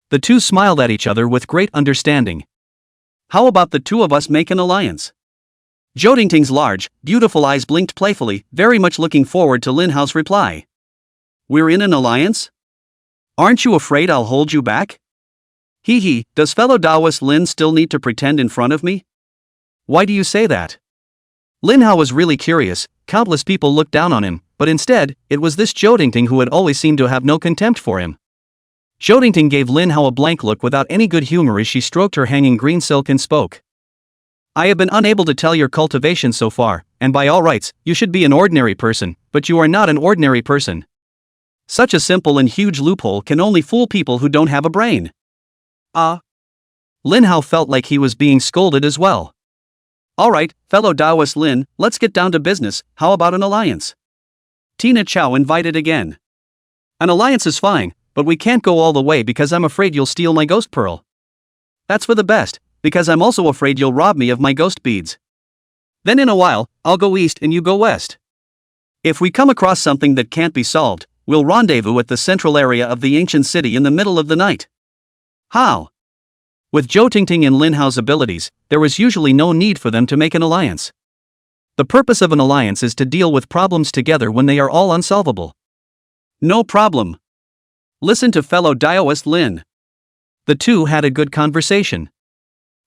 Speaker 1: The two smiled at each other with great understanding. How about the two of us make an alliance? Zhou large, beautiful eyes blinked playfully, very much looking forward to Lin Hao's reply. We're in an alliance? Aren't you afraid I'll hold you back? Hee hee, does fellow Daoist Lin still need to pretend in front of me? Why do you say that? Lin Hao was really curious. Countless people looked down on him, but instead, it was this Zhou who had always seemed to have no contempt for him. Zhou gave Lin Hao a blank look without any good humor as she stroked her hanging green silk and spoke. I have been unable to tell your cultivation so far, and by all rights, you should be an ordinary person, but you are not an ordinary person. Such a simple and huge loophole can only fool people who don't have a brain. Lin Hao felt like he was being scolded as well. Alright, fellow Daoist Lin, let's get down to business. How about an alliance? Tina Chow invited again. An alliance is fine, but we can't go all the way because I'm afraid you'll steal my ghost pearl. That's for the best, because I'm also afraid you'll rob me of my ghost beads. Then in a while, I'll go east and you go west. If we come across something that can't be solved, we'll rendezvous at the central area of the ancient city in the middle of the night. How? With Zhou Tingting and Lin Hao's abilities, there was usually no need for them to make an alliance. The purpose of an alliance is to deal with problems together when they are all unsolvable. No problem. Listen to fellow Daoist Lin. The two had a good conversation.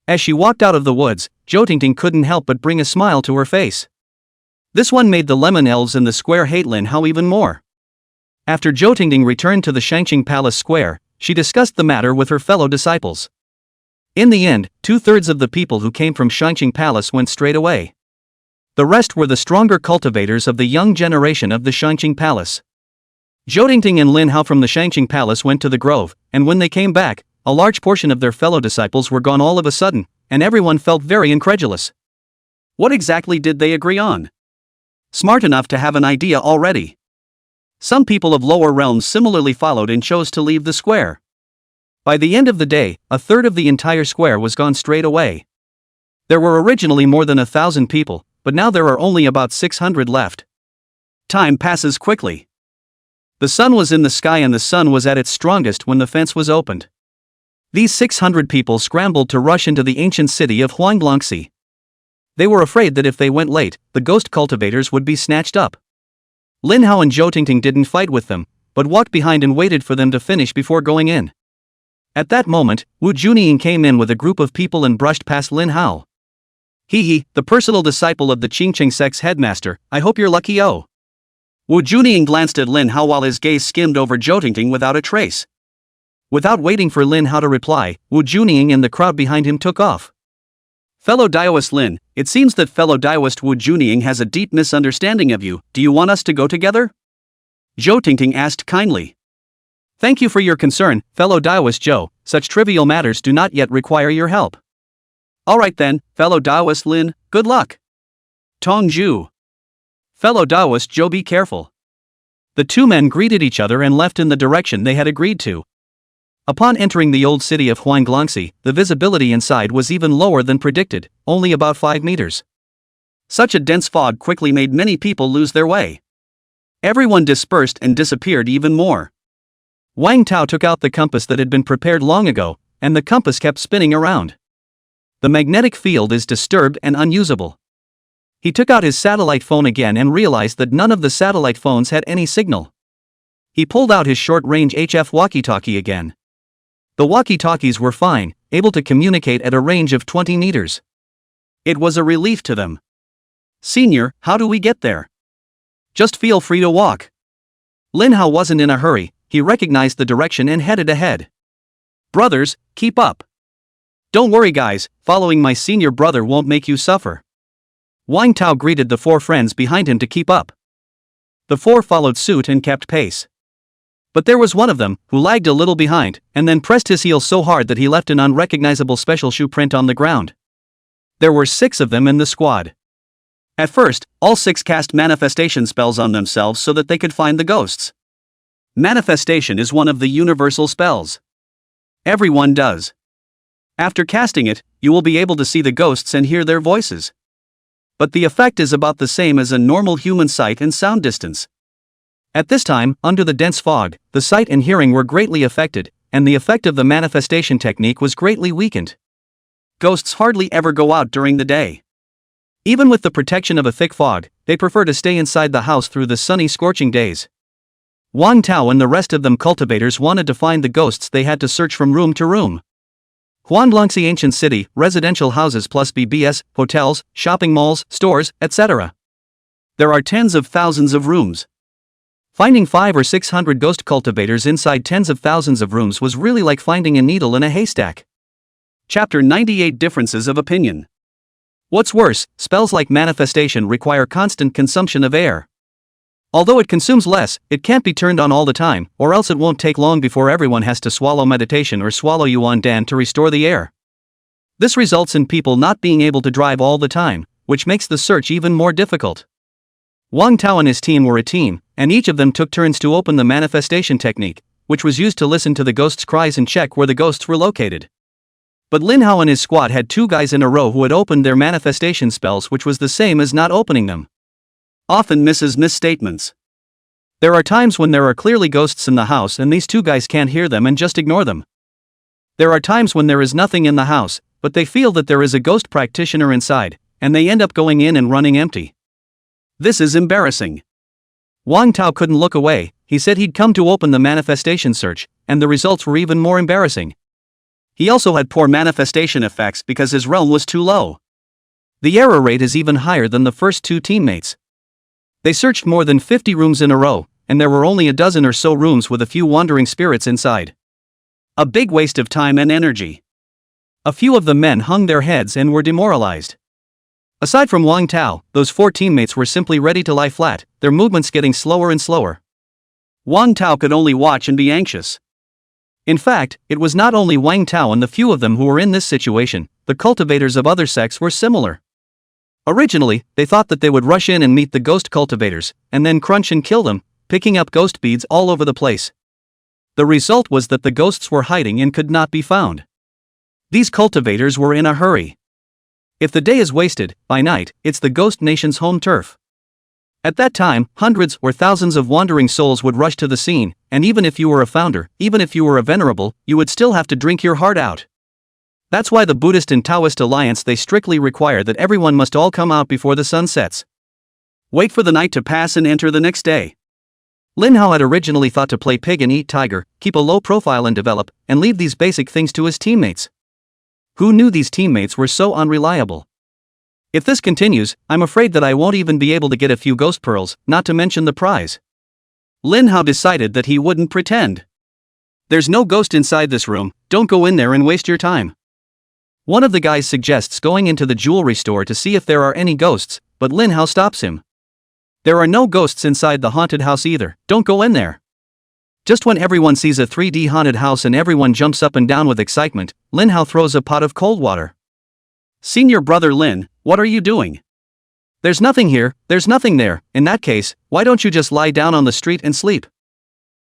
Speaker 1: As she walked out of the woods, Zhou Tingting couldn't help but bring a smile to her face. This one made the lemon elves in the square hate Lin Hao even more. After Zhou Tingting returned to the Shangqing Palace Square, she discussed the matter with her fellow disciples. In the end, 2/3 of the people who came from Shangqing Palace went straight away. The rest were the stronger cultivators of the young generation of the Shangqing Palace. Zhou Tingting and Lin Hao from the Shangqing Palace went to the grove, and when they came back, a large portion of their fellow disciples were gone all of a sudden, and everyone felt very incredulous. What exactly did they agree on? Smart enough to have an idea already. Some people of lower realms similarly followed and chose to leave the square. By the end of the day, 1/3 of the entire square was gone straight away. There were originally more than 1,000 people, but now there are only about 600 left. Time passes quickly. The sun was in the sky and the sun was at its strongest when the fence was opened. These 600 people scrambled to rush into the ancient city of Huanglongxi. They were afraid that if they went late, the ghost cultivators would be snatched up. Lin Hao and Zhou Tingting didn't fight with them, but walked behind and waited for them to finish before going in. At that moment, Wu Junying came in with a group of people and brushed past Lin Hao. He, the personal disciple of the Qingqing sect's headmaster, I hope you're lucky. Oh. Wu Junying glanced at Lin Hao while his gaze skimmed over Zhou Tingting without a trace. Without waiting for Lin Hao to reply, Wu Junying and the crowd behind him took off. Fellow Daoist Lin, it seems that fellow Daoist Wu Junying has a deep misunderstanding of you. Do you want us to go together? Zhou Tingting asked kindly. Thank you for your concern, fellow Daoist Zhou. Such trivial matters do not yet require your help. Alright then, fellow Daoist Lin, good luck. Tongju. Fellow Daoist Zhou, be careful. The two men greeted each other and left in the direction they had agreed to. Upon entering the old city of Huanglongxi, the visibility inside was even lower than predicted, only about 5 meters. Such a dense fog quickly made many people lose their way. Everyone dispersed and disappeared even more. Wang Tao took out the compass that had been prepared long ago, and the compass kept spinning around. The magnetic field is disturbed and unusable. He took out his satellite phone again and realized that none of the satellite phones had any signal. He pulled out his short-range HF walkie-talkie again. The walkie-talkies were fine, able to communicate at a range of 20 meters. It was a relief to them. Senior, how do we get there? Just feel free to walk. Lin Hao wasn't in a hurry, he recognized the direction and headed ahead. Brothers, keep up. Don't worry guys, following my senior brother won't make you suffer. Wang Tao greeted the 4 friends behind him to keep up. The 4 followed suit and kept pace. But there was one of them, who lagged a little behind, and then pressed his heel so hard that he left an unrecognizable special shoe print on the ground. There were 6 of them in the squad. At first, all 6 cast manifestation spells on themselves so that they could find the ghosts. Manifestation is one of the universal spells. Everyone does. After casting it, you will be able to see the ghosts and hear their voices. But the effect is about the same as a normal human sight and sound distance. At this time, under the dense fog, the sight and hearing were greatly affected, and the effect of the manifestation technique was greatly weakened. Ghosts hardly ever go out during the day. Even with the protection of a thick fog, they prefer to stay inside the house through the sunny, scorching days. Wang Tao and the rest of them cultivators wanted to find the ghosts. They had to search from room to room. Huanglongxi ancient city, residential houses plus BBS, hotels, shopping malls, stores, etc. There are tens of thousands of rooms. Finding 500 or 600 ghost cultivators inside tens of thousands of rooms was really like finding a needle in a haystack. Chapter 98 Differences of Opinion. What's worse, spells like manifestation require constant consumption of air. Although it consumes less, it can't be turned on all the time, or else it won't take long before everyone has to swallow meditation or swallow yuan dan to restore the air. This results in people not being able to drive all the time, which makes the search even more difficult. Wang Tao and his team were a team, and each of them took turns to open the manifestation technique, which was used to listen to the ghosts' cries and check where the ghosts were located. But Lin Hao and his squad had 2 guys in a row who had opened their manifestation spells, which was the same as not opening them. Often misstatements. There are times when there are clearly ghosts in the house and these two guys can't hear them and just ignore them. There are times when there is nothing in the house, but they feel that there is a ghost practitioner inside, and they end up going in and running empty. This is embarrassing. Wang Tao couldn't look away. He said he'd come to open the manifestation search, and the results were even more embarrassing. He also had poor manifestation effects because his realm was too low. The error rate is even higher than the first two teammates. They searched more than 50 rooms in a row, and there were only a dozen or so rooms with a few wandering spirits inside. A big waste of time and energy. A few of the men hung their heads and were demoralized. Aside from Wang Tao, those 4 teammates were simply ready to lie flat, their movements getting slower and slower. Wang Tao could only watch and be anxious. In fact, it was not only Wang Tao and the few of them who were in this situation, the cultivators of other sects were similar. Originally, they thought that they would rush in and meet the ghost cultivators, and then crunch and kill them, picking up ghost beads all over the place. The result was that the ghosts were hiding and could not be found. These cultivators were in a hurry. If the day is wasted, by night, it's the ghost nation's home turf. At that time, hundreds or thousands of wandering souls would rush to the scene, and even if you were a founder, even if you were a venerable, you would still have to drink your heart out. That's why the Buddhist and Taoist alliance they strictly require that everyone must all come out before the sun sets. Wait for the night to pass and enter the next day. Lin Hao had originally thought to play pig and eat tiger, keep a low profile and develop, and leave these basic things to his teammates. Who knew these teammates were so unreliable? If this continues, I'm afraid that I won't even be able to get a few ghost pearls, not to mention the prize. Lin Hao decided that he wouldn't pretend. There's no ghost inside this room, don't go in there and waste your time. One of the guys suggests going into the jewelry store to see if there are any ghosts, but Lin Hao stops him. There are no ghosts inside the haunted house either, don't go in there. Just when everyone sees a 3D haunted house and everyone jumps up and down with excitement, Lin Hao throws a pot of cold water. Senior brother Lin, what are you doing? There's nothing here, there's nothing there. In that case, why don't you just lie down on the street and sleep?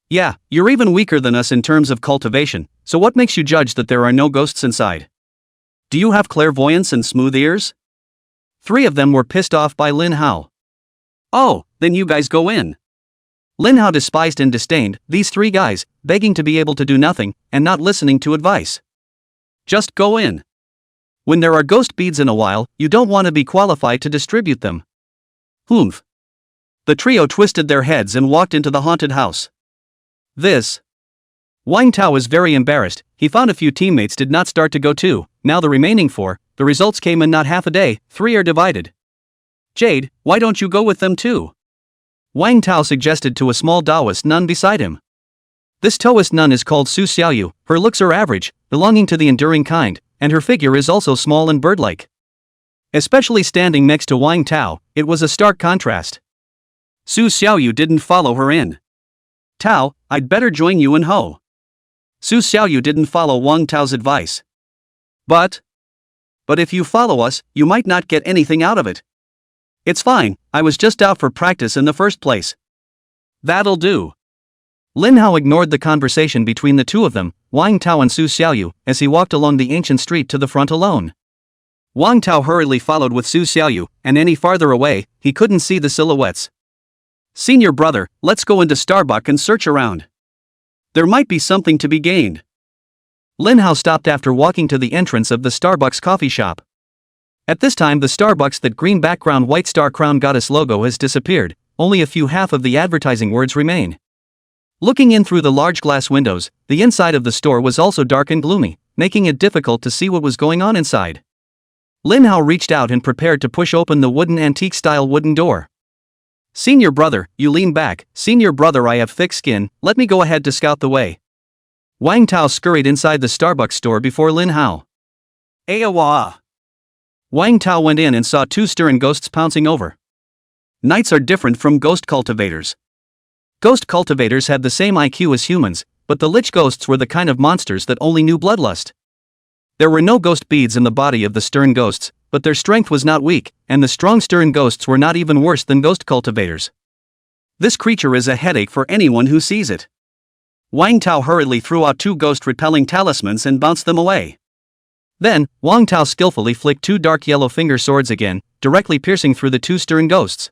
Speaker 1: Yeah, you're even weaker than us in terms of cultivation, so what makes you judge that there are no ghosts inside? Do you have clairvoyance and smooth ears? 3 of them were pissed off by Lin Hao. Oh, then you guys go in. Lin Hao despised and disdained these 3 guys, begging to be able to do nothing, and not listening to advice. Just go in. When there are ghost beads in a while, you don't want to be qualified to distribute them. Humph. The trio twisted their heads and walked into the haunted house. Wang Tao was very embarrassed. He found a few teammates did not start to go too. Now the remaining 4, the results came in not half a day, 3 are divided. Jade, why don't you go with them too? Wang Tao suggested to a small Taoist nun beside him. This Taoist nun is called Su Xiaoyu, her looks are average, belonging to the enduring kind, and her figure is also small and bird-like. Especially standing next to Wang Tao, it was a stark contrast. Su Xiaoyu didn't follow her in. Tao, I'd better join you and Ho. Su Xiaoyu didn't follow Wang Tao's advice. But if you follow us, you might not get anything out of it. It's fine, I was just out for practice in the first place. That'll do. Lin Hao ignored the conversation between the 2 of them, Wang Tao and Su Xiaoyu, as he walked along the ancient street to the front alone. Wang Tao hurriedly followed with Su Xiaoyu, and any farther away, he couldn't see the silhouettes. Senior brother, let's go into Starbucks and search around. There might be something to be gained. Lin Hao stopped after walking to the entrance of the Starbucks coffee shop. At this time the Starbucks that green background white star crown goddess logo has disappeared, only a few half of the advertising words remain. Looking in through the large glass windows, the inside of the store was also dark and gloomy, making it difficult to see what was going on inside. Lin Hao reached out and prepared to push open the wooden antique-style wooden door. Senior brother, you lean back. Senior brother, I have thick skin, let me go ahead to scout the way. Wang Tao scurried inside the Starbucks store before Lin Hao. Awa! Wang Tao went in and saw 2 stern ghosts pouncing over. Knights are different from ghost cultivators. Ghost cultivators had the same IQ as humans, but the lich ghosts were the kind of monsters that only knew bloodlust. There were no ghost beads in the body of the stern ghosts, but their strength was not weak, and the strong stern ghosts were not even worse than ghost cultivators. This creature is a headache for anyone who sees it. Wang Tao hurriedly threw out 2 ghost-repelling talismans and bounced them away. Then, Wang Tao skillfully flicked 2 dark yellow finger swords again, directly piercing through the 2 stern ghosts.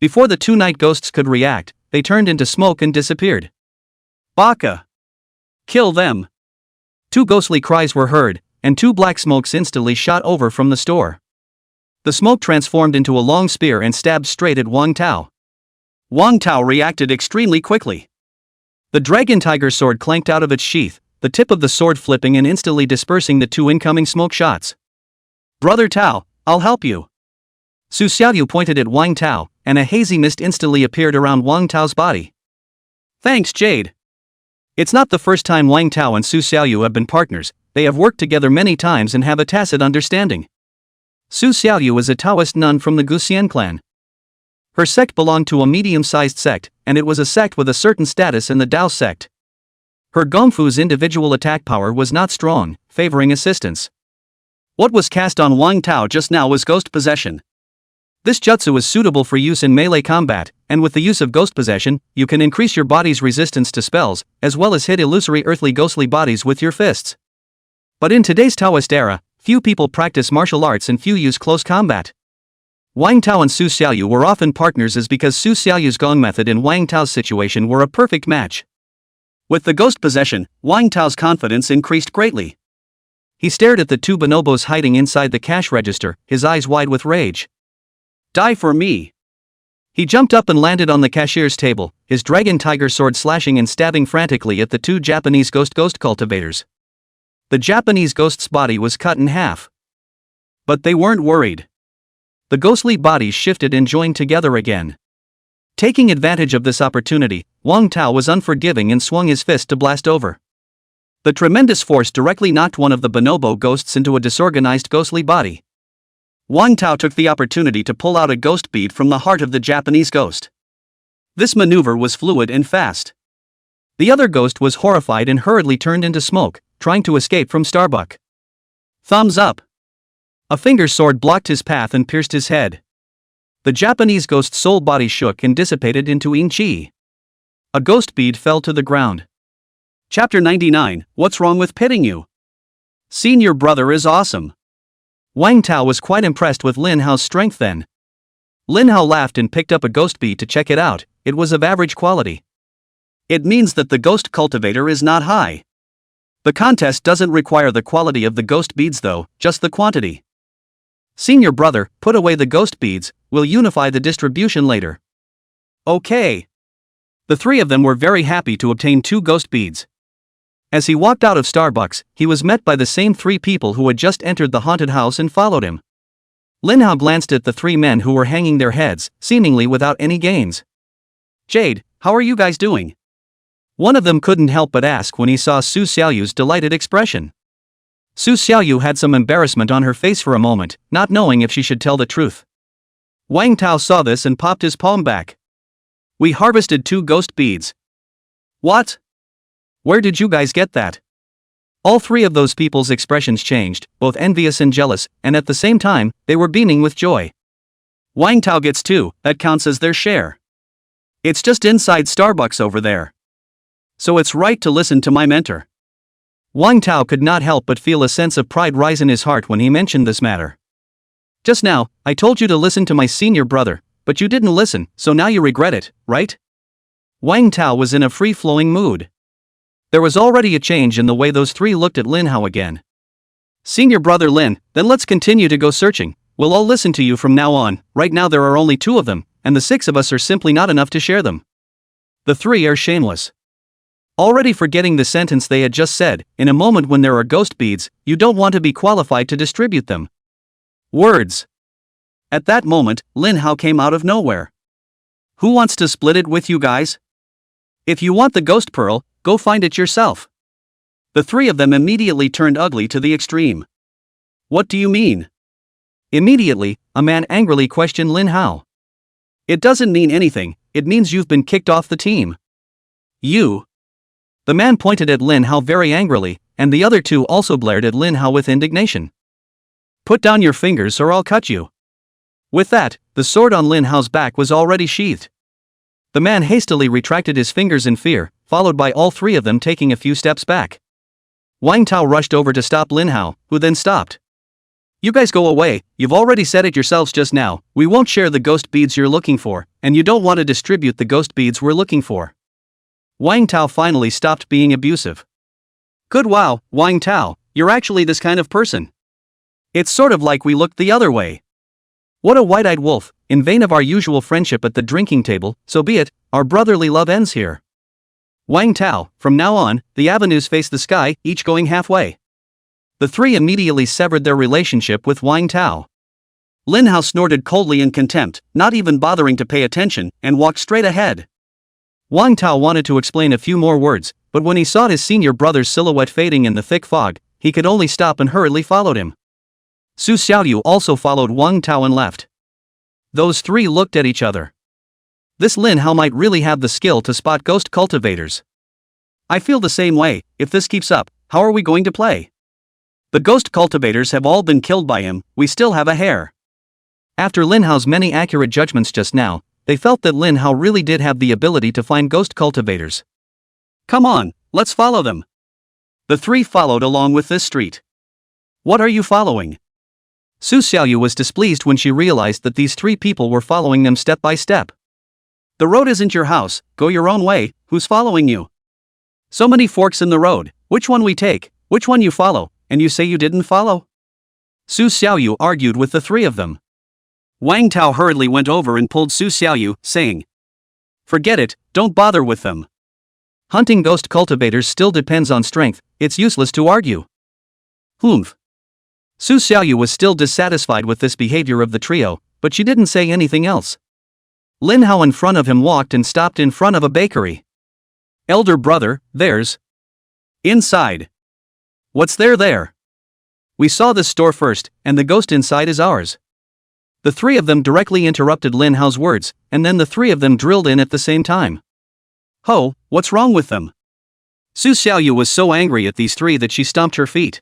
Speaker 1: Before the 2 night ghosts could react, they turned into smoke and disappeared. Baka! Kill them! Two ghostly cries were heard, and two black smokes instantly shot over from the store. The smoke transformed into a long spear and stabbed straight at Wang Tao. Wang Tao reacted extremely quickly. The dragon tiger sword clanked out of its sheath, the tip of the sword flipping and instantly dispersing the two incoming smoke shots. Brother Tao, I'll help you. Su Xiaoyu pointed at Wang Tao, and a hazy mist instantly appeared around Wang Tao's body. Thanks, Jade. It's not the first time Wang Tao and Su Xiaoyu have been partners, they have worked together many times and have a tacit understanding. Su Xiaoyu is a Taoist nun from the Guxian clan. Her sect belonged to a medium-sized sect, and it was a sect with a certain status in the Dao sect. Her Gongfu's individual attack power was not strong, favoring assistance. What was cast on Wang Tao just now was ghost possession. This jutsu is suitable for use in melee combat, and with the use of ghost possession, you can increase your body's resistance to spells, as well as hit illusory earthly ghostly bodies with your fists. But in today's Taoist era, few people practice martial arts and few use close combat. Wang Tao and Su Xiaoyu were often partners is because Su Xiaoyu's gong method and Wang Tao's situation were a perfect match. With the ghost possession, Wang Tao's confidence increased greatly. He stared at the two bonobos hiding inside the cash register, his eyes wide with rage. Die for me! He jumped up and landed on the cashier's table, his dragon tiger sword slashing and stabbing frantically at the two Japanese ghost cultivators. The Japanese ghost's body was cut in half. But they weren't worried. The ghostly bodies shifted and joined together again. Taking advantage of this opportunity, Wang Tao was unforgiving and swung his fist to blast over. The tremendous force directly knocked one of the bonobo ghosts into a disorganized ghostly body. Wang Tao took the opportunity to pull out a ghost bead from the heart of the Japanese ghost. This maneuver was fluid and fast. The other ghost was horrified and hurriedly turned into smoke, trying to escape from Starbuck. Thumbs up! A finger sword blocked his path and pierced his head. The Japanese ghost's soul body shook and dissipated into yin chi. A ghost bead fell to the ground. Chapter 99, What's Wrong with Pitting You? Seeing your brother is awesome. Wang Tao was quite impressed with Lin Hao's strength then. Lin Hao laughed and picked up a ghost bead to check it out. It was of average quality. It means that the ghost cultivator is not high. The contest doesn't require the quality of the ghost beads though, just the quantity. Senior brother, put away the ghost beads, we'll unify the distribution later. Okay. The three of them were very happy to obtain 2 ghost beads. As he walked out of Starbucks, he was met by the same 3 people who had just entered the haunted house and followed him. Lin Hao glanced at the 3 men who were hanging their heads, seemingly without any gains. Jade, how are you guys doing? One of them couldn't help but ask when he saw Su Xiaoyu's delighted expression. Su Xiaoyu had some embarrassment on her face for a moment, not knowing if she should tell the truth. Wang Tao saw this and popped his palm back. We harvested 2 ghost beads. What? Where did you guys get that? All 3 of those people's expressions changed, both envious and jealous, and at the same time, they were beaming with joy. Wang Tao gets 2, that counts as their share. It's just inside Starbucks over there. So it's right to listen to my mentor. Wang Tao could not help but feel a sense of pride rise in his heart when he mentioned this matter. Just now, I told you to listen to my senior brother, but you didn't listen, so now you regret it, right? Wang Tao was in a free-flowing mood. There was already a change in the way those 3 looked at Lin Hao again. Senior brother Lin, then let's continue to go searching. We'll all listen to you from now on. Right now there are only 2 of them, and the 6 of us are simply not enough to share them. The 3 are shameless. Already forgetting the sentence they had just said, in a moment when there are ghost beads, you don't want to be qualified to distribute them. Words. At that moment, Lin Hao came out of nowhere. Who wants to split it with you guys? If you want the ghost pearl, go find it yourself. The 3 of them immediately turned ugly to the extreme. What do you mean? Immediately, a man angrily questioned Lin Hao. It doesn't mean anything, it means you've been kicked off the team. You. The man pointed at Lin Hao very angrily, and the other 2 also glared at Lin Hao with indignation. Put down your fingers or I'll cut you. With that, the sword on Lin Hao's back was already sheathed. The man hastily retracted his fingers in fear, followed by all 3 of them taking a few steps back. Wang Tao rushed over to stop Lin Hao, who then stopped. You guys go away, you've already said it yourselves just now, we won't share the ghost beads you're looking for, and you don't want to distribute the ghost beads we're looking for. Wang Tao finally stopped being abusive. Good wow, Wang Tao, you're actually this kind of person. It's sort of like we looked the other way. What a white-eyed wolf, in vain of our usual friendship at the drinking table, so be it, our brotherly love ends here. Wang Tao, from now on, the avenues face the sky, each going halfway. The three immediately severed their relationship with Wang Tao. Lin Hao snorted coldly in contempt, not even bothering to pay attention, and walked straight ahead. Wang Tao wanted to explain a few more words, but when he saw his senior brother's silhouette fading in the thick fog, he could only stop and hurriedly followed him. Su Xiaoyu also followed Wang Tao and left. Those three looked at each other. This Lin Hao might really have the skill to spot ghost cultivators. I feel the same way. If this keeps up, how are we going to play? The ghost cultivators have all been killed by him, we still have a hair. After Lin Hao's many accurate judgments just now, they felt that Lin Hao really did have the ability to find ghost cultivators. Come on, let's follow them. The three followed along with this street. What are you following? Su Xiaoyu was displeased when she realized that these three people were following them step by step. The road isn't your house, go your own way, who's following you? So many forks in the road, which one we take, which one you follow, and you say you didn't follow? Su Xiaoyu argued with the three of them. Wang Tao hurriedly went over and pulled Su Xiaoyu, saying, forget it, don't bother with them. Hunting ghost cultivators still depends on strength, it's useless to argue. Humph. Su Xiaoyu was still dissatisfied with this behavior of the trio, but she didn't say anything else. Lin Hao in front of him walked and stopped in front of a bakery. Elder brother, there's inside. What's there? We saw this store first, and the ghost inside is ours. The three of them directly interrupted Lin Hao's words, and then the three of them drilled in at the same time. Ho, what's wrong with them? Su Xiaoyu was so angry at these three that she stomped her feet.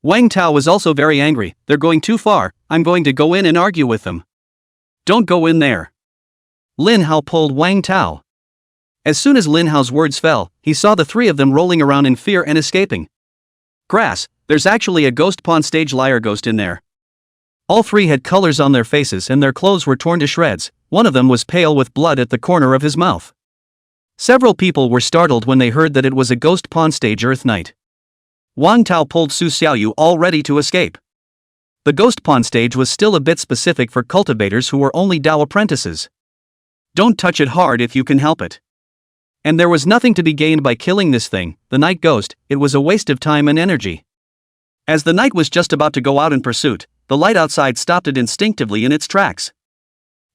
Speaker 1: Wang Tao was also very angry, they're going too far, I'm going to go in and argue with them. Don't go in there. Lin Hao pulled Wang Tao. As soon as Lin Hao's words fell, he saw the three of them rolling around in fear and escaping. Grass, there's actually a ghost pawn stage liar ghost in there. All three had colors on their faces and their clothes were torn to shreds, one of them was pale with blood at the corner of his mouth. Several people were startled when they heard that it was a ghost pawn stage Earth Knight. Wang Tao pulled Su Xiaoyu all ready to escape. The ghost pawn stage was still a bit specific for cultivators who were only Dao apprentices. Don't touch it hard if you can help it. And there was nothing to be gained by killing this thing, the night ghost, it was a waste of time and energy. As the knight was just about to go out in pursuit, the light outside stopped it instinctively in its tracks.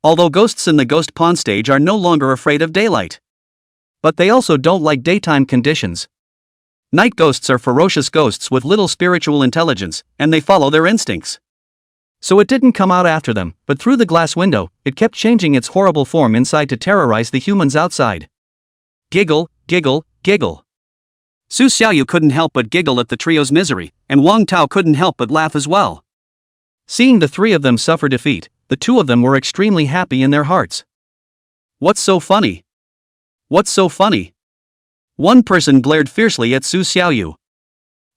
Speaker 1: Although ghosts in the ghost pawn stage are no longer afraid of daylight. But they also don't like daytime conditions. Night ghosts are ferocious ghosts with little spiritual intelligence, and they follow their instincts. So it didn't come out after them, but through the glass window, it kept changing its horrible form inside to terrorize the humans outside. Giggle, giggle, giggle. Su Xiaoyu couldn't help but giggle at the trio's misery, and Wang Tao couldn't help but laugh as well. Seeing the three of them suffer defeat, the two of them were extremely happy in their hearts. What's so funny? What's so funny? One person glared fiercely at Su Xiaoyu.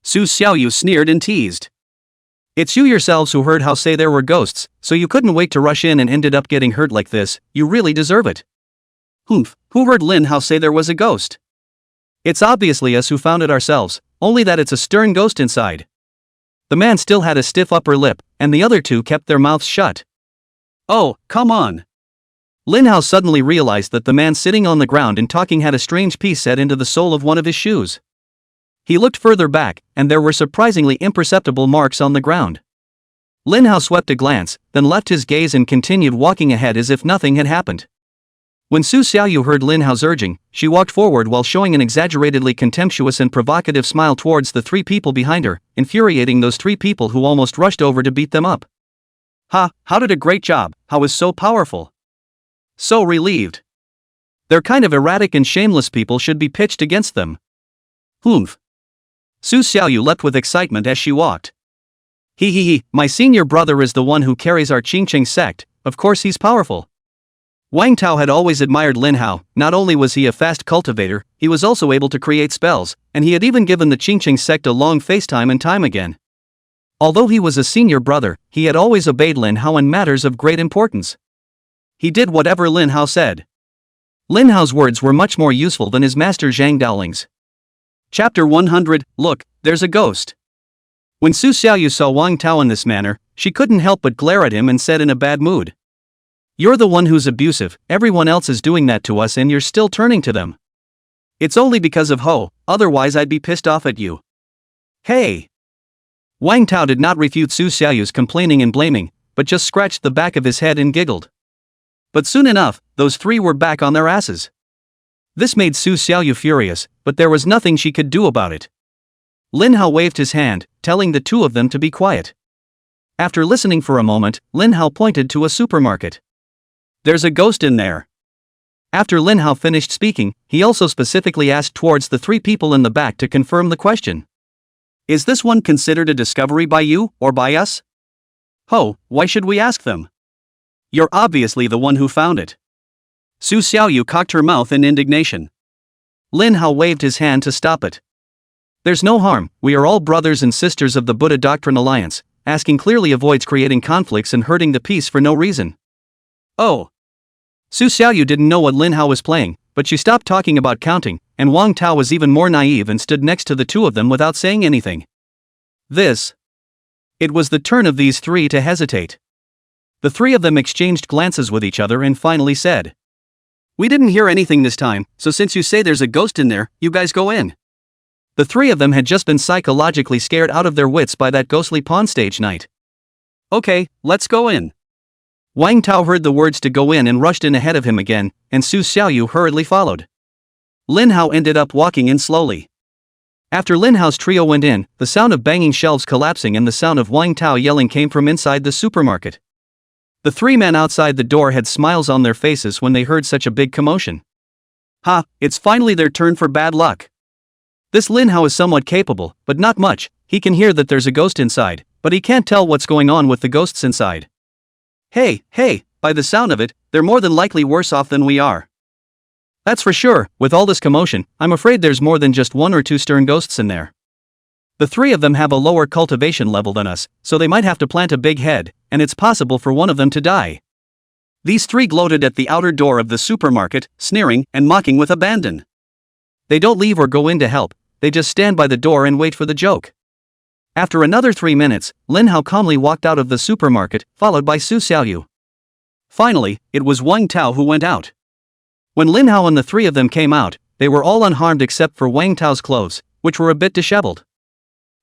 Speaker 1: Su Xiaoyu sneered and teased. It's you yourselves who heard how say there were ghosts, so you couldn't wait to rush in and ended up getting hurt like this, you really deserve it. Humph, who heard Lin Hao say there was a ghost? It's obviously us who found it ourselves, only that it's a stern ghost inside. The man still had a stiff upper lip, and the other two kept their mouths shut. Oh, come on. Lin Hao suddenly realized that the man sitting on the ground and talking had a strange piece set into the sole of one of his shoes. He looked further back, and there were surprisingly imperceptible marks on the ground. Lin Hao swept a glance, then left his gaze and continued walking ahead as if nothing had happened. When Su Xiaoyu heard Lin Hao's urging, she walked forward while showing an exaggeratedly contemptuous and provocative smile towards the three people behind her, infuriating those three people who almost rushed over to beat them up. Ha, how did a great job, how was so powerful. So relieved. They're kind of erratic and shameless people should be pitched against them. Humph. Su Xiaoyu leapt with excitement as she walked. He, my senior brother is the one who carries our Qingqing sect, of course he's powerful. Wang Tao had always admired Lin Hao, not only was he a fast cultivator, he was also able to create spells, and he had even given the Qingqing sect a long FaceTime and time again. Although he was a senior brother, he had always obeyed Lin Hao in matters of great importance. He did whatever Lin Hao said. Lin Hao's words were much more useful than his master Zhang Daoling's. Chapter 100, Look, there's a ghost. When Su Xiaoyu saw Wang Tao in this manner, she couldn't help but glare at him and said in a bad mood. You're the one who's abusive, everyone else is doing that to us and you're still turning to them. It's only because of Ho, otherwise I'd be pissed off at you. Hey! Wang Tao did not refute Su Xiaoyu's complaining and blaming, but just scratched the back of his head and giggled. But soon enough, those three were back on their asses. This made Su Xiaoyu furious, but there was nothing she could do about it. Lin Hao waved his hand, telling the two of them to be quiet. After listening for a moment, Lin Hao pointed to a supermarket. There's a ghost in there. After Lin Hao finished speaking, he also specifically asked towards the three people in the back to confirm the question. Is this one considered a discovery by you, or by us? Ho, why should we ask them? You're obviously the one who found it. Su Xiaoyu cocked her mouth in indignation. Lin Hao waved his hand to stop it. There's no harm, we are all brothers and sisters of the Buddha Doctrine Alliance. Asking clearly avoids creating conflicts and hurting the peace for no reason. Oh. Su Xiaoyu didn't know what Lin Hao was playing, but she stopped talking about counting, and Wang Tao was even more naive and stood next to the two of them without saying anything. It was the turn of these three to hesitate. The three of them exchanged glances with each other and finally said. We didn't hear anything this time, so since you say there's a ghost in there, you guys go in. The three of them had just been psychologically scared out of their wits by that ghostly pawn stage night. Okay, let's go in. Wang Tao heard the words to go in and rushed in ahead of him again, and Su Xiaoyu hurriedly followed. Lin Hao ended up walking in slowly. After Lin Hao's trio went in, the sound of banging shelves collapsing and the sound of Wang Tao yelling came from inside the supermarket. The three men outside the door had smiles on their faces when they heard such a big commotion. Ha, it's finally their turn for bad luck. This Lin Hao is somewhat capable, but not much. He can hear that there's a ghost inside, but he can't tell what's going on with the ghosts inside. Hey, by the sound of it, they're more than likely worse off than we are. That's for sure, with all this commotion, I'm afraid there's more than just one or two stern ghosts in there. The three of them have a lower cultivation level than us, so they might have to plant a big head, and it's possible for one of them to die. These three gloated at the outer door of the supermarket, sneering and mocking with abandon. They don't leave or go in to help, they just stand by the door and wait for the joke. After another 3 minutes, Lin Hao calmly walked out of the supermarket, followed by Su Xiaoyu. Finally, it was Wang Tao who went out. When Lin Hao and the three of them came out, they were all unharmed except for Wang Tao's clothes, which were a bit disheveled.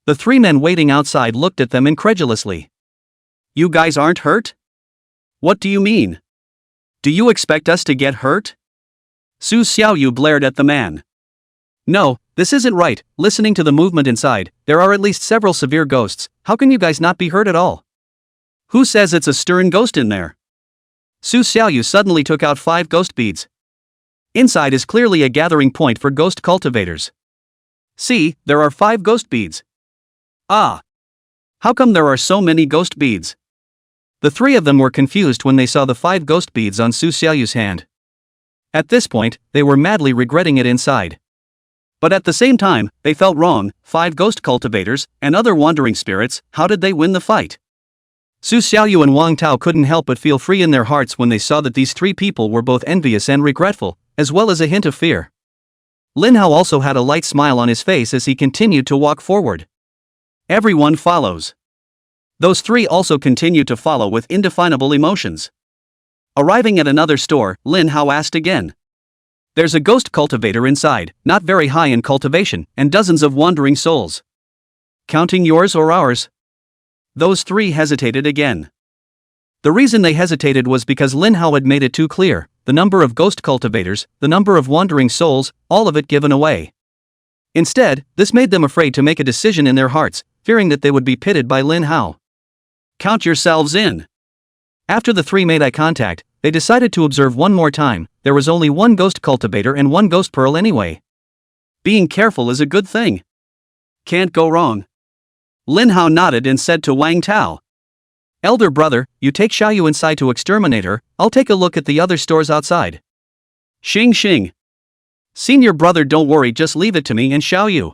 Speaker 1: The three men waiting outside looked at them incredulously. You guys aren't hurt? What do you mean? Do you expect us to get hurt? Su Xiaoyu blared at the man. No, this isn't right. Listening to the movement inside, there are at least several severe ghosts. How can you guys not be hurt at all? Who says it's a stern ghost in there? Su Xiaoyu suddenly took out 5 ghost beads. Inside is clearly a gathering point for ghost cultivators. See, there are 5 ghost beads. Ah! How come there are so many ghost beads? The three of them were confused when they saw the 5 ghost beads on Su Xiaoyu's hand. At this point, they were madly regretting it inside. But at the same time, they felt wrong. 5 ghost cultivators, and other wandering spirits, how did they win the fight? Su Xiaoyu and Wang Tao couldn't help but feel free in their hearts when they saw that these 3 people were both envious and regretful, as well as a hint of fear. Lin Hao also had a light smile on his face as he continued to walk forward. Everyone follows. Those 3 also continued to follow with indefinable emotions. Arriving at another store, Lin Hao asked again. There's a ghost cultivator inside, not very high in cultivation, and dozens of wandering souls. Counting yours or ours? Those 3 hesitated again. The reason they hesitated was because Lin Hao had made it too clear, the number of ghost cultivators, the number of wandering souls, all of it given away. Instead, this made them afraid to make a decision in their hearts, fearing that they would be pitted by Lin Hao. Count yourselves in. After the 3 made eye contact, they decided to observe one more time. There was only 1 ghost cultivator and 1 ghost pearl anyway. Being careful is a good thing. Can't go wrong. Lin Hao nodded and said to Wang Tao. Elder brother, you take Xiaoyu inside to exterminate her, I'll take a look at the other stores outside. Xing. Senior brother, don't worry, just leave it to me and Xiaoyu.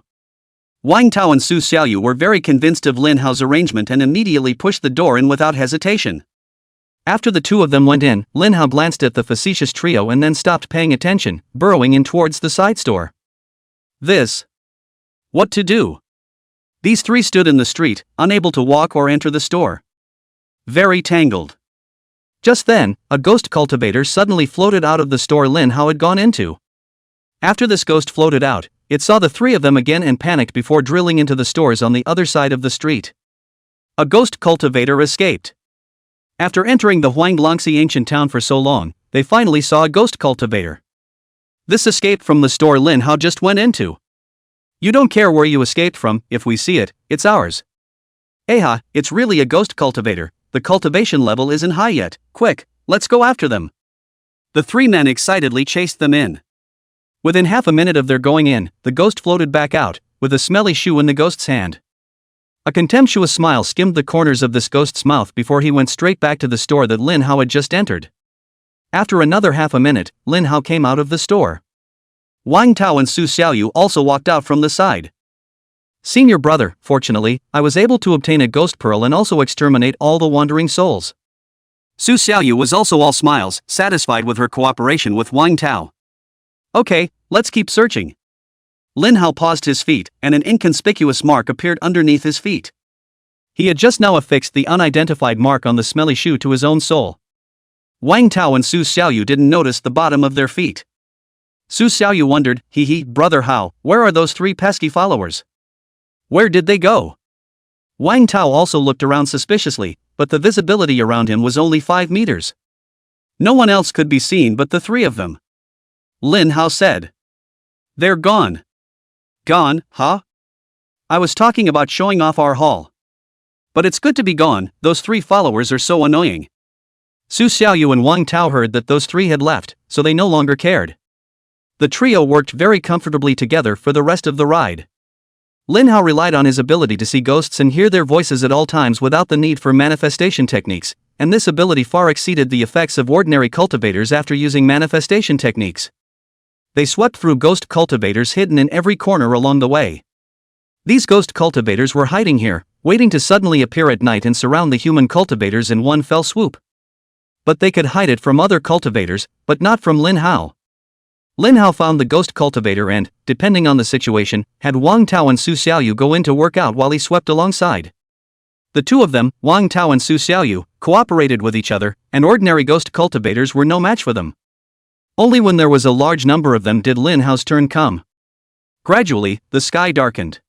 Speaker 1: Wang Tao and Su Xiaoyu were very convinced of Lin Hao's arrangement and immediately pushed the door in without hesitation. After the two of them went in, Lin Hao glanced at the facetious trio and then stopped paying attention, burrowing in towards the side store. What to do? These three stood in the street, unable to walk or enter the store. Very tangled. Just then, a ghost cultivator suddenly floated out of the store Lin Hao had gone into. After this ghost floated out, it saw the three of them again and panicked before drilling into the stores on the other side of the street. A ghost cultivator escaped. After entering the Huanglongxi ancient town for so long, they finally saw a ghost cultivator. This escaped from the store Lin Hao just went into. You don't care where you escaped from, if we see it, it's ours. Aha, it's really a ghost cultivator, the cultivation level isn't high yet, quick, let's go after them. The three men excitedly chased them in. Within half a minute of their going in, the ghost floated back out, with a smelly shoe in the ghost's hand. A contemptuous smile skimmed the corners of this ghost's mouth before he went straight back to the store that Lin Hao had just entered. After another half a minute, Lin Hao came out of the store. Wang Tao and Su Xiaoyu also walked out from the side. Senior brother, fortunately, I was able to obtain a ghost pearl and also exterminate all the wandering souls. Su Xiaoyu was also all smiles, satisfied with her cooperation with Wang Tao. Okay, let's keep searching. Lin Hao paused his feet, and an inconspicuous mark appeared underneath his feet. He had just now affixed the unidentified mark on the smelly shoe to his own soul. Wang Tao and Su Xiaoyu didn't notice the bottom of their feet. Su Xiaoyu wondered, brother Hao, where are those three pesky followers? Where did they go? Wang Tao also looked around suspiciously, but the visibility around him was only 5 meters. No one else could be seen but the three of them. Lin Hao said. They're gone. Gone, huh? I was talking about showing off our haul. But it's good to be gone, those three followers are so annoying. Su Xiaoyu and Wang Tao heard that those three had left, so they no longer cared. The trio worked very comfortably together for the rest of the ride. Lin Hao relied on his ability to see ghosts and hear their voices at all times without the need for manifestation techniques, and this ability far exceeded the effects of ordinary cultivators after using manifestation techniques. They swept through ghost cultivators hidden in every corner along the way. These ghost cultivators were hiding here, waiting to suddenly appear at night and surround the human cultivators in one fell swoop. But they could hide it from other cultivators, but not from Lin Hao. Lin Hao found the ghost cultivator and, depending on the situation, had Wang Tao and Su Xiaoyu go in to work out while he swept alongside. The two of them, Wang Tao and Su Xiaoyu, cooperated with each other, and ordinary ghost cultivators were no match for them. Only when there was a large number of them did Lin Hao's turn come. Gradually, the sky darkened.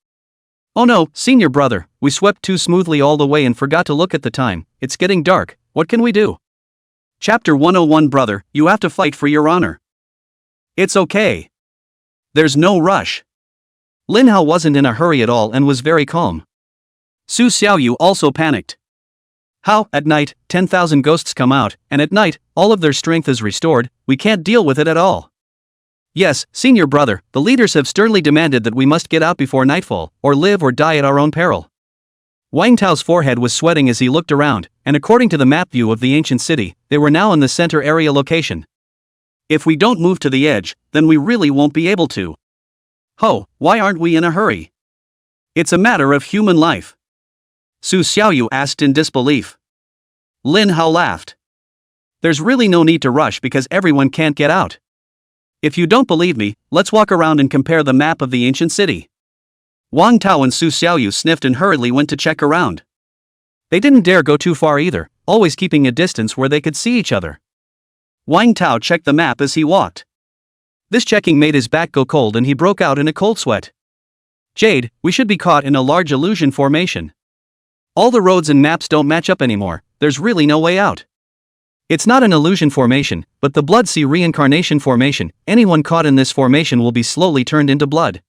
Speaker 1: Oh no, senior brother, we swept too smoothly all the way and forgot to look at the time, it's getting dark, what can we do? Chapter 101 Brother, you have to fight for your honor. It's okay. There's no rush. Lin Hao wasn't in a hurry at all and was very calm. Su Xiaoyu also panicked. How, at night, 10,000 ghosts come out, and at night, all of their strength is restored, we can't deal with it at all. Yes, senior brother, the leaders have sternly demanded that we must get out before nightfall, or live or die at our own peril. Wang Tao's forehead was sweating as he looked around, and according to the map view of the ancient city, they were now in the center area location. If we don't move to the edge, then we really won't be able to. Why aren't we in a hurry? It's a matter of human life. Su Xiaoyu asked in disbelief. Lin Hao laughed. There's really no need to rush because everyone can't get out. If you don't believe me, let's walk around and compare the map of the ancient city. Wang Tao and Su Xiaoyu sniffed and hurriedly went to check around. They didn't dare go too far either, always keeping a distance where they could see each other. Wang Tao checked the map as he walked. This checking made his back go cold and he broke out in a cold sweat. Jade, we should be caught in a large illusion formation. All the roads and maps don't match up anymore, there's really no way out. It's not an illusion formation, but the Blood Sea reincarnation formation. Anyone caught in this formation will be slowly turned into blood.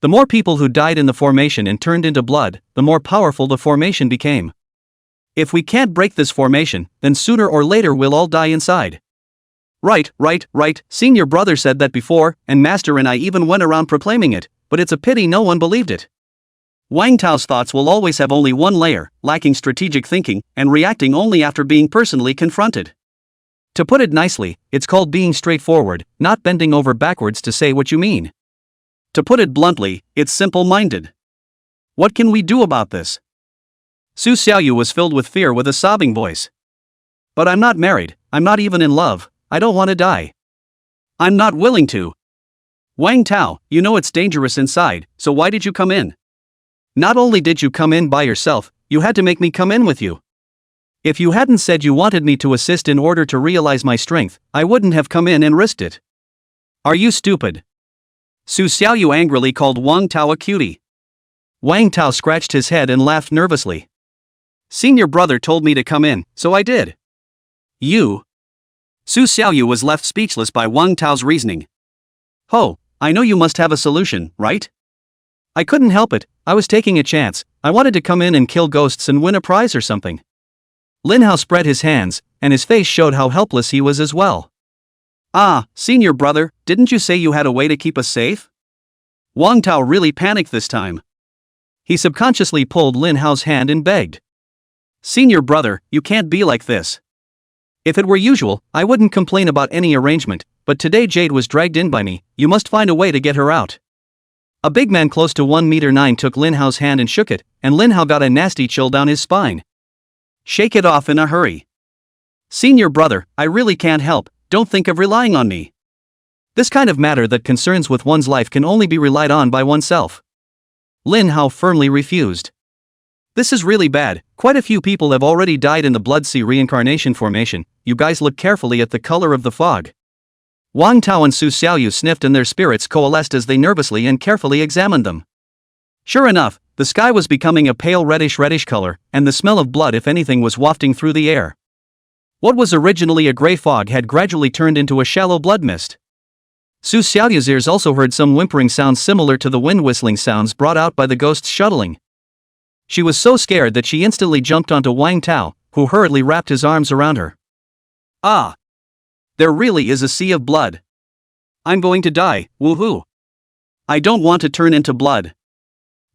Speaker 1: The more people who died in the formation and turned into blood, the more powerful the formation became. If we can't break this formation, then sooner or later we'll all die inside. Right, senior brother said that before, and master and I even went around proclaiming it, but it's a pity no one believed it. Wang Tao's thoughts will always have only one layer, lacking strategic thinking, and reacting only after being personally confronted. To put it nicely, it's called being straightforward, not bending over backwards to say what you mean. To put it bluntly, it's simple-minded. What can we do about this? Su Xiaoyu was filled with fear with a sobbing voice. But I'm not married, I'm not even in love, I don't want to die. I'm not willing to. Wang Tao, you know it's dangerous inside, so why did you come in? Not only did you come in by yourself, you had to make me come in with you. If you hadn't said you wanted me to assist in order to realize my strength, I wouldn't have come in and risked it. Are you stupid? Su Xiaoyu angrily called Wang Tao a cutie. Wang Tao scratched his head and laughed nervously. Senior brother told me to come in, so I did. You? Su Xiaoyu was left speechless by Wang Tao's reasoning. Ho, I know you must have a solution, right? I couldn't help it, I was taking a chance, I wanted to come in and kill ghosts and win a prize or something. Lin Hao spread his hands, and his face showed how helpless he was as well. Ah, senior brother, didn't you say you had a way to keep us safe? Wang Tao really panicked this time. He subconsciously pulled Lin Hao's hand and begged. Senior brother, you can't be like this. If it were usual, I wouldn't complain about any arrangement, but today Jade was dragged in by me, you must find a way to get her out. A big man close to 1m9 took Lin Hao's hand and shook it, and Lin Hao got a nasty chill down his spine. Shake it off in a hurry. Senior brother, I really can't help, don't think of relying on me. This kind of matter that concerns with one's life can only be relied on by oneself. Lin Hao firmly refused. This is really bad, quite a few people have already died in the Blood Sea reincarnation formation, you guys look carefully at the color of the fog. Wang Tao and Su Xiaoyu sniffed and their spirits coalesced as they nervously and carefully examined them. Sure enough, the sky was becoming a pale reddish color, and the smell of blood if anything was wafting through the air. What was originally a grey fog had gradually turned into a shallow blood mist. Su Xiaoyu's ears also heard some whimpering sounds similar to the wind whistling sounds brought out by the ghosts shuttling. She was so scared that she instantly jumped onto Wang Tao, who hurriedly wrapped his arms around her. Ah! There really is a sea of blood. I'm going to die, woohoo! I don't want to turn into blood.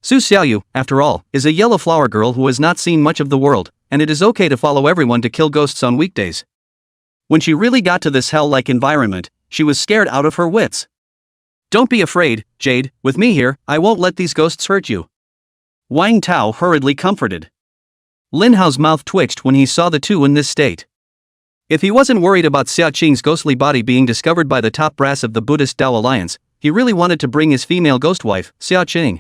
Speaker 1: Su Xiaoyu, after all, is a yellow flower girl who has not seen much of the world, and it is okay to follow everyone to kill ghosts on weekdays. When she really got to this hell-like environment, she was scared out of her wits. Don't be afraid, Jade, with me here, I won't let these ghosts hurt you. Wang Tao hurriedly comforted. Lin Hao's mouth twitched when he saw the two in this state. If he wasn't worried about Xia Qing's ghostly body being discovered by the top brass of the Buddhist Tao Alliance, he really wanted to bring his female ghost wife, Xia Qing.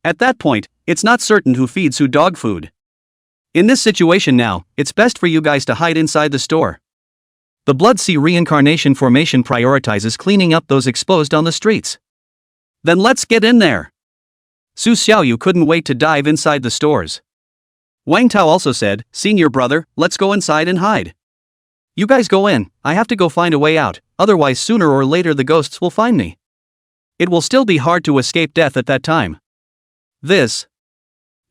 Speaker 1: At that point, it's not certain who feeds who dog food. In this situation now, it's best for you guys to hide inside the store. The Blood Sea reincarnation formation prioritizes cleaning up those exposed on the streets. Then let's get in there. Su Xiaoyu couldn't wait to dive inside the stores. Wang Tao also said, Senior brother, let's go inside and hide. You guys go in, I have to go find a way out, otherwise sooner or later the ghosts will find me. It will still be hard to escape death at that time.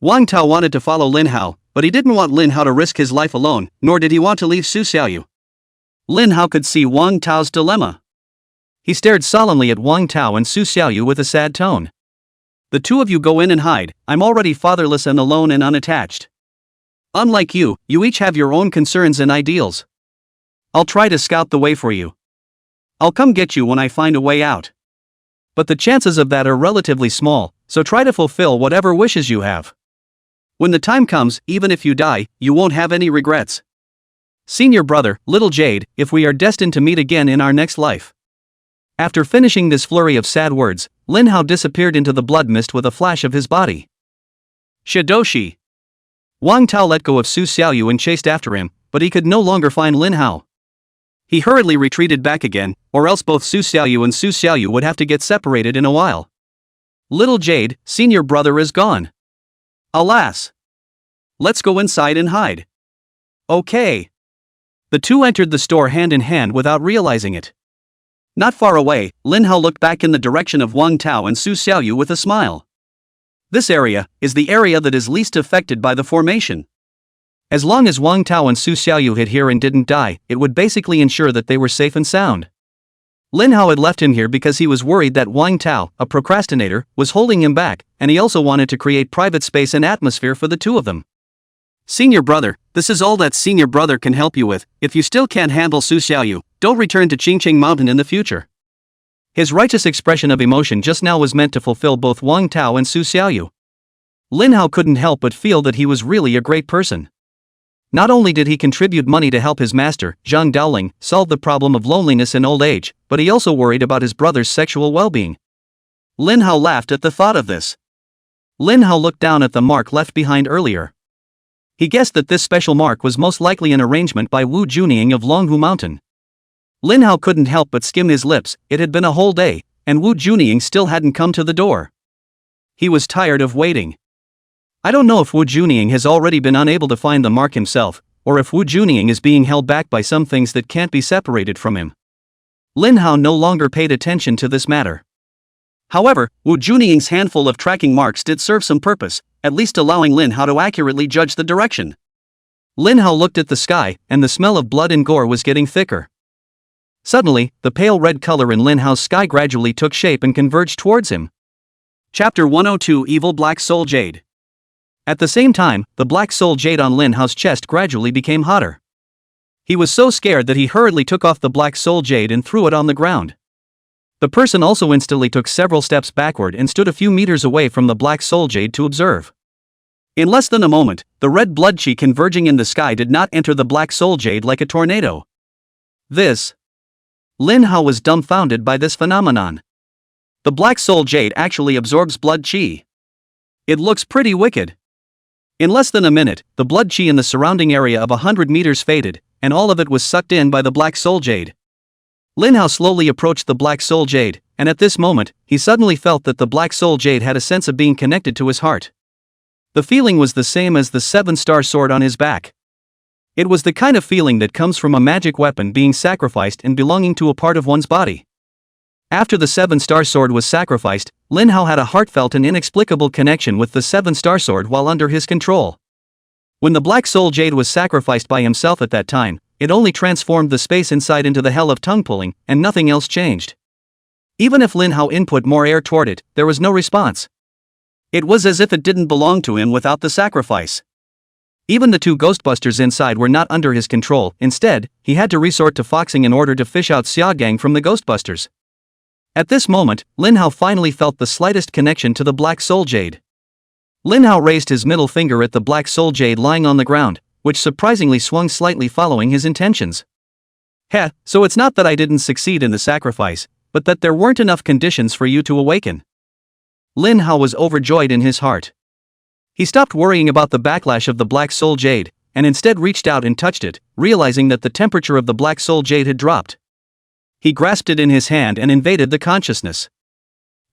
Speaker 1: Wang Tao wanted to follow Lin Hao, but he didn't want Lin Hao to risk his life alone, nor did he want to leave Su Xiaoyu. Lin Hao could see Wang Tao's dilemma. He stared solemnly at Wang Tao and Su Xiaoyu with a sad tone. The two of you go in and hide, I'm already fatherless and alone and unattached. Unlike you, you each have your own concerns and ideals. I'll try to scout the way for you. I'll come get you when I find a way out. But the chances of that are relatively small, so try to fulfill whatever wishes you have. When the time comes, even if you die, you won't have any regrets. Senior brother, little Jade, if we are destined to meet again in our next life. After finishing this flurry of sad words, Lin Hao disappeared into the blood mist with a flash of his body. Shidoshi! Wang Tao let go of Su Xiaoyu and chased after him, but he could no longer find Lin Hao. He hurriedly retreated back again, or else both Su Xiaoyu and Su Xiaoyu would have to get separated in a while. Little Jade, senior brother is gone. Alas! Let's go inside and hide. Okay. The two entered the store hand in hand without realizing it. Not far away, Lin Hao looked back in the direction of Wang Tao and Su Xiaoyu with a smile. This area is the area that is least affected by the formation. As long as Wang Tao and Su Xiaoyu hid here and didn't die, it would basically ensure that they were safe and sound. Lin Hao had left him here because he was worried that Wang Tao, a procrastinator, was holding him back, and he also wanted to create private space and atmosphere for the two of them. Senior brother, this is all that senior brother can help you with. If you still can't handle Su Xiaoyu, don't return to Qingqing Mountain in the future. His righteous expression of emotion just now was meant to fulfill both Wang Tao and Su Xiaoyu. Lin Hao couldn't help but feel that he was really a great person. Not only did he contribute money to help his master, Zhang Daoling, solve the problem of loneliness in old age, but he also worried about his brother's sexual well-being. Lin Hao laughed at the thought of this. Lin Hao looked down at the mark left behind earlier. He guessed that this special mark was most likely an arrangement by Wu Junying of Longhu Mountain. Lin Hao couldn't help but skim his lips. It had been a whole day, and Wu Junying still hadn't come to the door. He was tired of waiting. I don't know if Wu Junying has already been unable to find the mark himself, or if Wu Junying is being held back by some things that can't be separated from him. Lin Hao no longer paid attention to this matter. However, Wu Junying's handful of tracking marks did serve some purpose, at least allowing Lin Hao to accurately judge the direction. Lin Hao looked at the sky, and the smell of blood and gore was getting thicker. Suddenly, the pale red color in Lin Hao's sky gradually took shape and converged towards him. Chapter 102 Evil Black Soul Jade. At the same time, the black soul jade on Lin Hao's chest gradually became hotter. He was so scared that he hurriedly took off the black soul jade and threw it on the ground. The person also instantly took several steps backward and stood a few meters away from the black soul jade to observe. In less than a moment, the red blood chi converging in the sky did not enter the black soul jade like a tornado. Lin Hao was dumbfounded by this phenomenon. The black soul jade actually absorbs blood chi. It looks pretty wicked. In less than a minute, the blood chi in the surrounding area of 100 meters faded, and all of it was sucked in by the black soul jade. Lin Hao slowly approached the black soul jade, and at this moment, he suddenly felt that the black soul jade had a sense of being connected to his heart. The feeling was the same as the 7-star sword on his back. It was the kind of feeling that comes from a magic weapon being sacrificed and belonging to a part of one's body. After the 7-star sword was sacrificed, Lin Hao had a heartfelt and inexplicable connection with the 7-star sword while under his control. When the black soul jade was sacrificed by himself at that time, it only transformed the space inside into the hell of tongue pulling, and nothing else changed. Even if Lin Hao input more air toward it, there was no response. It was as if it didn't belong to him without the sacrifice. Even the 2 ghostbusters inside were not under his control. Instead, he had to resort to foxing in order to fish out Xiaogang from the ghostbusters. At this moment, Lin Hao finally felt the slightest connection to the black soul jade. Lin Hao raised his middle finger at the black soul jade lying on the ground, which surprisingly swung slightly following his intentions. So it's not that I didn't succeed in the sacrifice, but that there weren't enough conditions for you to awaken. Lin Hao was overjoyed in his heart. He stopped worrying about the backlash of the black soul jade, and instead reached out and touched it, realizing that the temperature of the black soul jade had dropped. He grasped it in his hand and invaded the consciousness.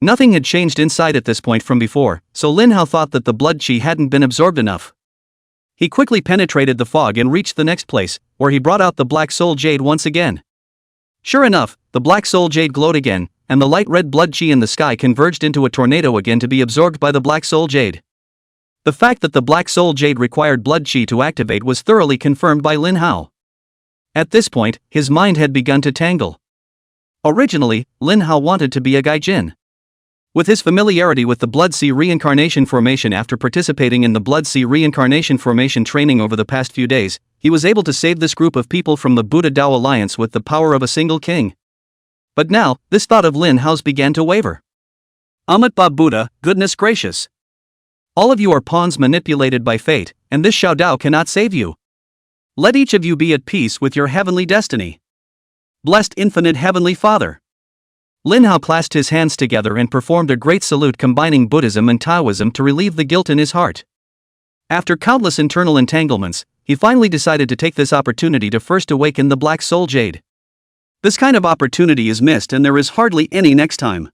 Speaker 1: Nothing had changed inside at this point from before, so Lin Hao thought that the blood chi hadn't been absorbed enough. He quickly penetrated the fog and reached the next place, where he brought out the black soul jade once again. Sure enough, the black soul jade glowed again, and the light red blood chi in the sky converged into a tornado again to be absorbed by the black soul jade. The fact that the black soul jade required blood chi to activate was thoroughly confirmed by Lin Hao. At this point, his mind had begun to tangle. Originally, Lin Hao wanted to be a gaijin. With his familiarity with the Blood Sea Reincarnation Formation after participating in the Blood Sea Reincarnation Formation training over the past few days, he was able to save this group of people from the Buddha Dao Alliance with the power of a single king. But now, this thought of Lin Hao's began to waver. Amitabha Buddha, goodness gracious. All of you are pawns manipulated by fate, and this Xiao Dao cannot save you. Let each of you be at peace with your heavenly destiny. Blessed Infinite Heavenly Father. Lin Hao clasped his hands together and performed a great salute combining Buddhism and Taoism to relieve the guilt in his heart. After countless internal entanglements, he finally decided to take this opportunity to first awaken the black soul jade. This kind of opportunity is missed and there is hardly any next time.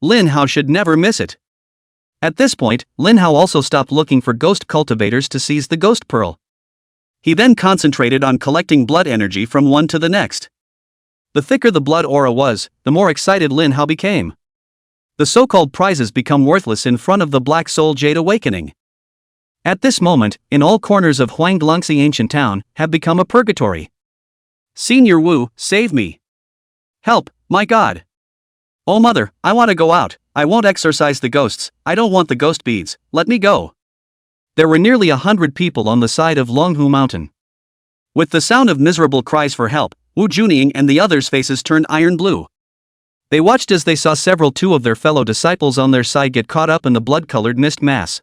Speaker 1: Lin Hao should never miss it. At this point, Lin Hao also stopped looking for ghost cultivators to seize the ghost pearl. He then concentrated on collecting blood energy from one to the next. The thicker the blood aura was, the more excited Lin Hao became. The so-called prizes become worthless in front of the black soul jade awakening. At this moment, in all corners of Huanglongxi ancient town, have become a purgatory. Senior Wu, save me. Help, my god. Oh mother, I want to go out, I won't exorcise the ghosts, I don't want the ghost beads, let me go. There were nearly 100 people on the side of Longhu Mountain. With the sound of miserable cries for help, Wu Junying and the others' faces turned iron blue. They watched as they saw two of their fellow disciples on their side get caught up in the blood-colored mist mass.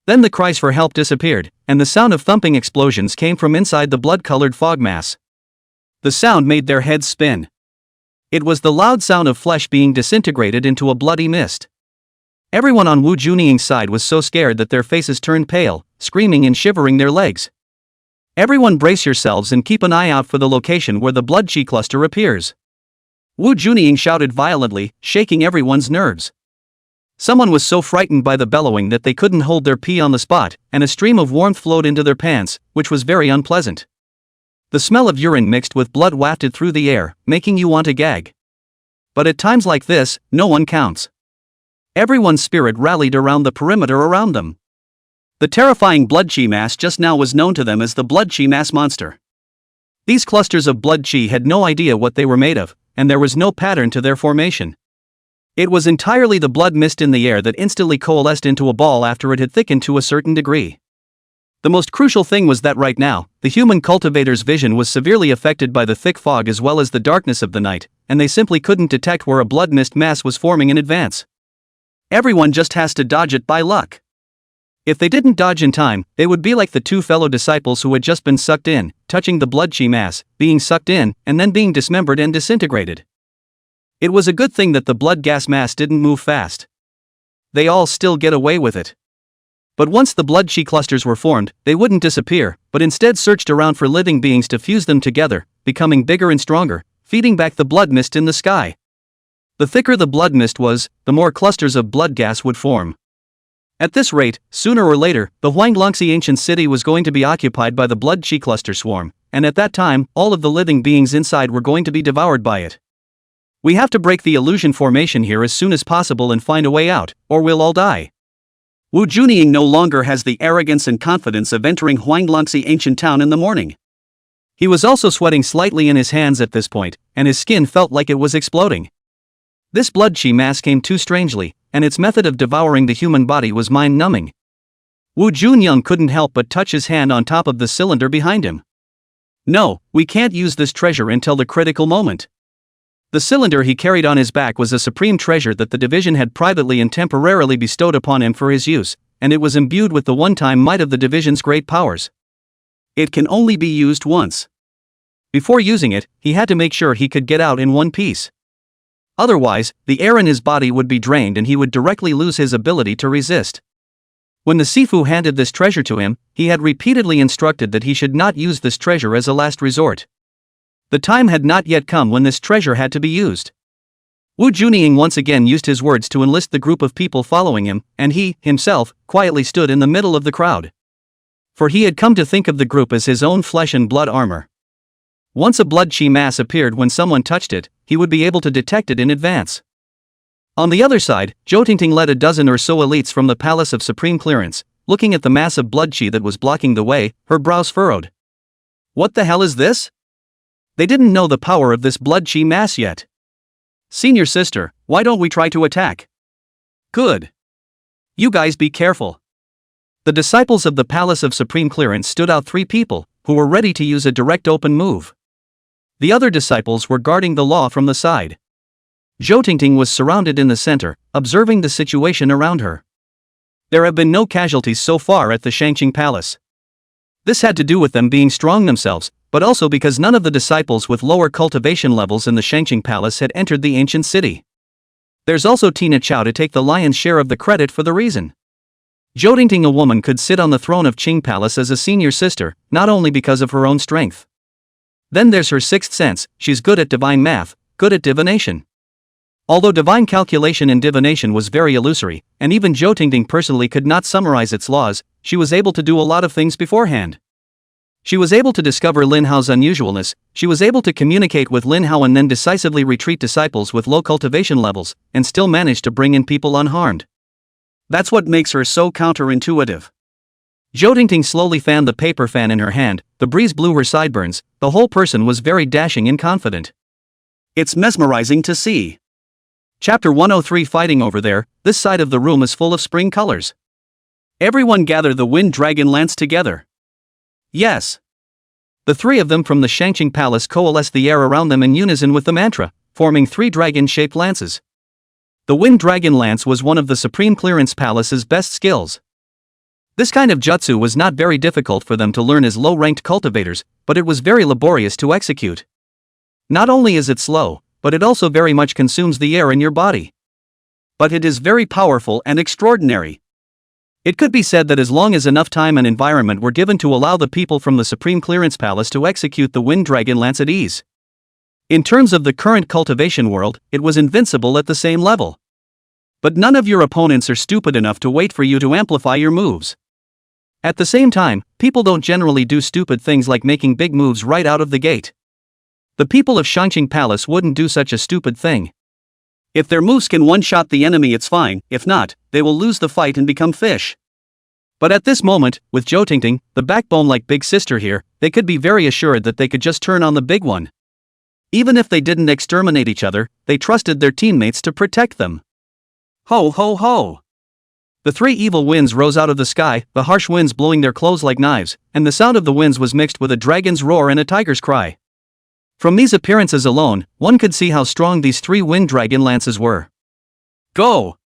Speaker 1: Then the cries for help disappeared, and the sound of thumping explosions came from inside the blood-colored fog mass. The sound made their heads spin. It was the loud sound of flesh being disintegrated into a bloody mist. Everyone on Wu Juniying's side was so scared that their faces turned pale, screaming and shivering their legs. Everyone brace yourselves and keep an eye out for the location where the blood chi cluster appears. Wu Juniying shouted violently, shaking everyone's nerves. Someone was so frightened by the bellowing that they couldn't hold their pee on the spot, and a stream of warmth flowed into their pants, which was very unpleasant. The smell of urine mixed with blood wafted through the air, making you want to gag. But at times like this, no one counts. Everyone's spirit rallied around the perimeter around them. The terrifying blood chi mass just now was known to them as the blood chi mass monster. These clusters of blood chi had no idea what they were made of, and there was no pattern to their formation. It was entirely the blood mist in the air that instantly coalesced into a ball after it had thickened to a certain degree. The most crucial thing was that right now, the human cultivator's vision was severely affected by the thick fog as well as the darkness of the night, and they simply couldn't detect where a blood mist mass was forming in advance. Everyone just has to dodge it by luck. If they didn't dodge in time, they would be like the two fellow disciples who had just been sucked in, touching the blood chi mass, being sucked in, and then being dismembered and disintegrated. It was a good thing that the blood gas mass didn't move fast. They all still get away with it. But once the blood chi clusters were formed, they wouldn't disappear, but instead searched around for living beings to fuse them together, becoming bigger and stronger, feeding back the blood mist in the sky. The thicker the blood mist was, the more clusters of blood gas would form. At this rate, sooner or later, the Huanglongxi ancient city was going to be occupied by the blood chi cluster swarm, and at that time, all of the living beings inside were going to be devoured by it. We have to break the illusion formation here as soon as possible and find a way out, or we'll all die. Wu Juniying no longer has the arrogance and confidence of entering Huanglongxi ancient town in the morning. He was also sweating slightly in his hands at this point, and his skin felt like it was exploding. This blood chi mass came too strangely, and its method of devouring the human body was mind-numbing. Wu Junyang couldn't help but touch his hand on top of the cylinder behind him. No, we can't use this treasure until the critical moment. The cylinder he carried on his back was a supreme treasure that the division had privately and temporarily bestowed upon him for his use, and it was imbued with the one-time might of the division's great powers. It can only be used once. Before using it, he had to make sure he could get out in one piece. Otherwise, the air in his body would be drained and he would directly lose his ability to resist. When the Sifu handed this treasure to him, he had repeatedly instructed that he should not use this treasure as a last resort. The time had not yet come when this treasure had to be used. Wu Juniying once again used his words to enlist the group of people following him, and he, himself, quietly stood in the middle of the crowd. For he had come to think of the group as his own flesh and blood armor. Once a blood chi mass appeared when someone touched it, he would be able to detect it in advance. On the other side, Zhou Tingting led a dozen or so elites from the Palace of Supreme Clearance, looking at the mass of blood chi that was blocking the way, her brows furrowed. What the hell is this? They didn't know the power of this blood chi mass yet. Senior sister, why don't we try to attack? Good. You guys be careful. The disciples of the Palace of Supreme Clearance stood out 3 people, who were ready to use a direct open move. The other disciples were guarding the law from the side. Zhou Tingting was surrounded in the center, observing the situation around her. There have been no casualties so far at the Shangqing Palace. This had to do with them being strong themselves, but also because none of the disciples with lower cultivation levels in the Shangqing Palace had entered the ancient city. There's also Tina Chao to take the lion's share of the credit for the reason. Zhou Tingting, a woman, could sit on the throne of Qing Palace as a senior sister, not only because of her own strength. Then there's her sixth sense, she's good at divine math, good at divination. Although divine calculation and divination was very illusory, and even Zhou Tingting personally could not summarize its laws, she was able to do a lot of things beforehand. She was able to discover Lin Hao's unusualness, she was able to communicate with Lin Hao and then decisively retreat disciples with low cultivation levels, and still manage to bring in people unharmed. That's what makes her so counterintuitive. Zhou Tingting slowly fanned the paper fan in her hand, the breeze blew her sideburns, the whole person was very dashing and confident. It's mesmerizing to see. Chapter 103. Fighting over there, this side of the room is full of spring colors. Everyone gather the wind dragon lance together. Yes. The 3 of them from the Shangqing Palace coalesced the air around them in unison with the mantra, forming 3 dragon-shaped lances. The wind dragon lance was one of the Supreme Clearance Palace's best skills. This kind of jutsu was not very difficult for them to learn as low-ranked cultivators, but it was very laborious to execute. Not only is it slow, but it also very much consumes the air in your body. But it is very powerful and extraordinary. It could be said that as long as enough time and environment were given to allow the people from the Supreme Clearance Palace to execute the Wind Dragon Lance at ease. In terms of the current cultivation world, it was invincible at the same level. But none of your opponents are stupid enough to wait for you to amplify your moves. At the same time, people don't generally do stupid things like making big moves right out of the gate. The people of Shangqing Palace wouldn't do such a stupid thing. If their moves can one-shot the enemy, it's fine; if not, they will lose the fight and become fish. But at this moment, with Zhou Tingting, the backbone-like big sister here, they could be very assured that they could just turn on the big one. Even if they didn't exterminate each other, they trusted their teammates to protect them. Ho ho ho! The three evil winds rose out of the sky, the harsh winds blowing their clothes like knives, and the sound of the winds was mixed with a dragon's roar and a tiger's cry. From these appearances alone, one could see how strong these three wind dragon lances were. Go!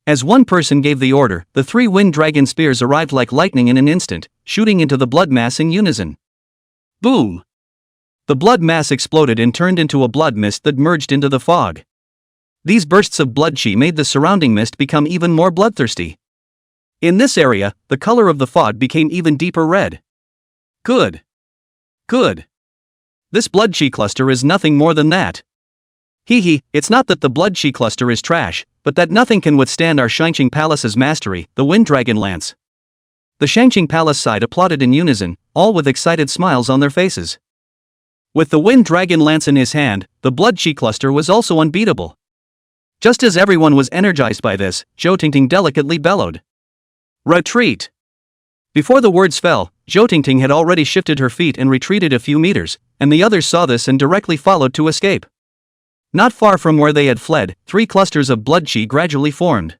Speaker 1: As one person gave the order, the three wind dragon spears arrived like lightning in an instant, shooting into the blood mass in unison. Boom! The blood mass exploded and turned into a blood mist that merged into the fog. These bursts of blood chi made the surrounding mist become even more bloodthirsty. In this area, the color of the fog became even deeper red. Good. Good. This blood chi cluster is nothing more than that. Hee, it's not that the blood chi cluster is trash, but that nothing can withstand our Shangqing Palace's mastery, the Wind Dragon Lance. The Shangqing Palace side applauded in unison, all with excited smiles on their faces. With the Wind Dragon Lance in his hand, the blood chi cluster was also unbeatable. Just as everyone was energized by this, Zhou Tingting delicately bellowed. Retreat! Before the words fell, Zhou Tingting had already shifted her feet and retreated a few meters, and the others saw this and directly followed to escape. Not far from where they had fled, three clusters of blood chi gradually formed.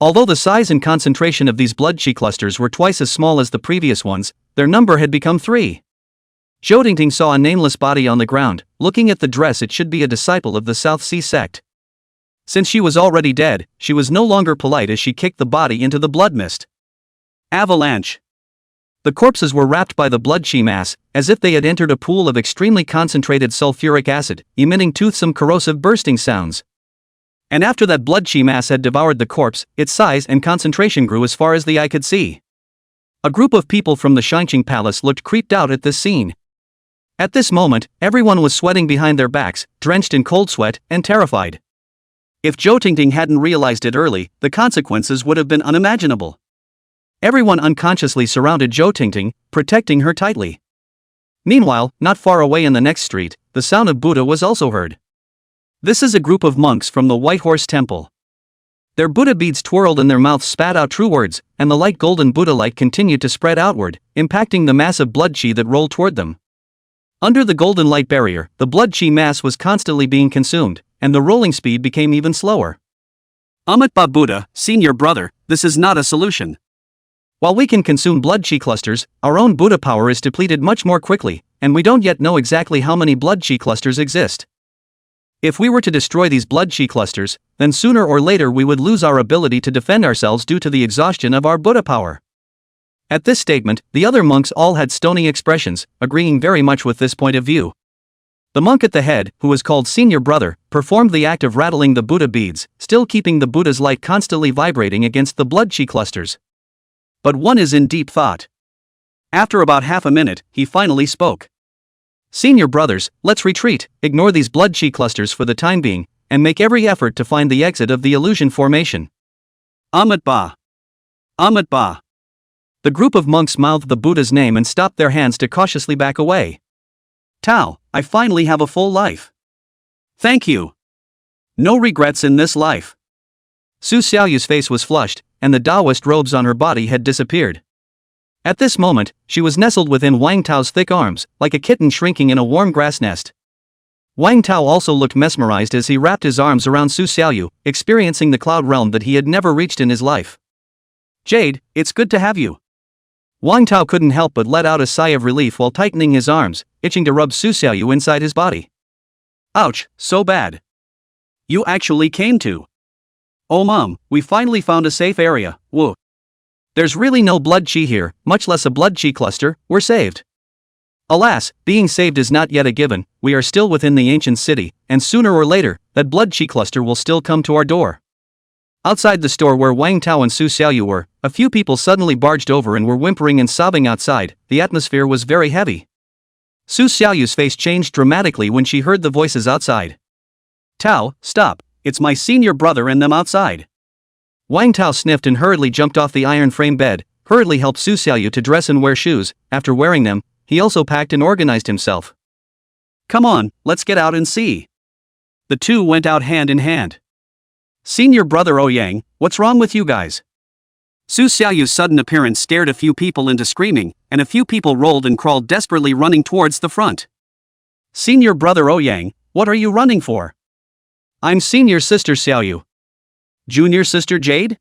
Speaker 1: Although the size and concentration of these blood chi clusters were twice as small as the previous ones, their number had become 3. Zhou Tingting saw a nameless body on the ground. Looking at the dress, it should be a disciple of the South Sea sect. Since she was already dead, she was no longer polite as she kicked the body into the blood mist. Avalanche! The corpses were wrapped by the blood chi mass, as if they had entered a pool of extremely concentrated sulfuric acid, emitting toothsome corrosive bursting sounds. And after that blood chi mass had devoured the corpse, its size and concentration grew as far as the eye could see. A group of people from the Shangqing Palace looked creeped out at this scene. At this moment, everyone was sweating behind their backs, drenched in cold sweat, and terrified. If Zhou Tingting hadn't realized it early, the consequences would have been unimaginable. Everyone unconsciously surrounded Zhou Tingting, protecting her tightly. Meanwhile, not far away in the next street, the sound of Buddha was also heard. This is a group of monks from the White Horse Temple. Their Buddha beads twirled and their mouths spat out true words, and the light golden Buddha light continued to spread outward, impacting the massive blood chi that rolled toward them. Under the golden light barrier, the blood chi mass was constantly being consumed, and the rolling speed became even slower. Amitabha Buddha, senior brother, this is not a solution. While we can consume blood chi clusters, our own Buddha power is depleted much more quickly, and we don't yet know exactly how many blood chi clusters exist. If we were to destroy these blood chi clusters, then sooner or later we would lose our ability to defend ourselves due to the exhaustion of our Buddha power. At this statement, the other monks all had stony expressions, agreeing very much with this point of view. The monk at the head, who was called Senior Brother, performed the act of rattling the Buddha beads, still keeping the Buddha's light constantly vibrating against the blood chi clusters. But one is in deep thought. After about half a minute, he finally spoke. Senior brothers, let's retreat, ignore these blood chi clusters for the time being, and make every effort to find the exit of the illusion formation. Amitabha. Amitabha. The group of monks mouthed the Buddha's name and stopped their hands to cautiously back away. Tao, I finally have a full life. Thank you. No regrets in this life. Su Xiaoyu's face was flushed, and the Taoist robes on her body had disappeared. At this moment, she was nestled within Wang Tao's thick arms, like a kitten shrinking in a warm grass nest. Wang Tao also looked mesmerized as he wrapped his arms around Su Xiaoyu, experiencing the cloud realm that he had never reached in his life. Jade, it's good to have you. Wang Tao couldn't help but let out a sigh of relief while tightening his arms, itching to rub Su Xiaoyu inside his body. Ouch, so bad. You actually came to. Oh mom, we finally found a safe area, woo. There's really no blood chi here, much less a blood chi cluster. We're saved. Alas, being saved is not yet a given. We are still within the ancient city, and sooner or later, that blood chi cluster will still come to our door. Outside the store where Wang Tao and Su Xiaoyu were, a few people suddenly barged over and were whimpering and sobbing outside. The atmosphere was very heavy. Su Xiaoyu's face changed dramatically when she heard the voices outside. Tao, stop, it's my senior brother and them outside. Wang Tao sniffed and hurriedly jumped off the iron frame bed, hurriedly helped Su Xiaoyu to dress and wear shoes. After wearing them, he also packed and organized himself. Come on, let's get out and see. The two went out hand in hand. Senior brother Ouyang, what's wrong with you guys? Su Xiaoyu's sudden appearance scared a few people into screaming, and a few people rolled and crawled desperately running towards the front. Senior brother Ouyang, what are you running for? I'm senior sister Xiaoyu. Junior sister Jade?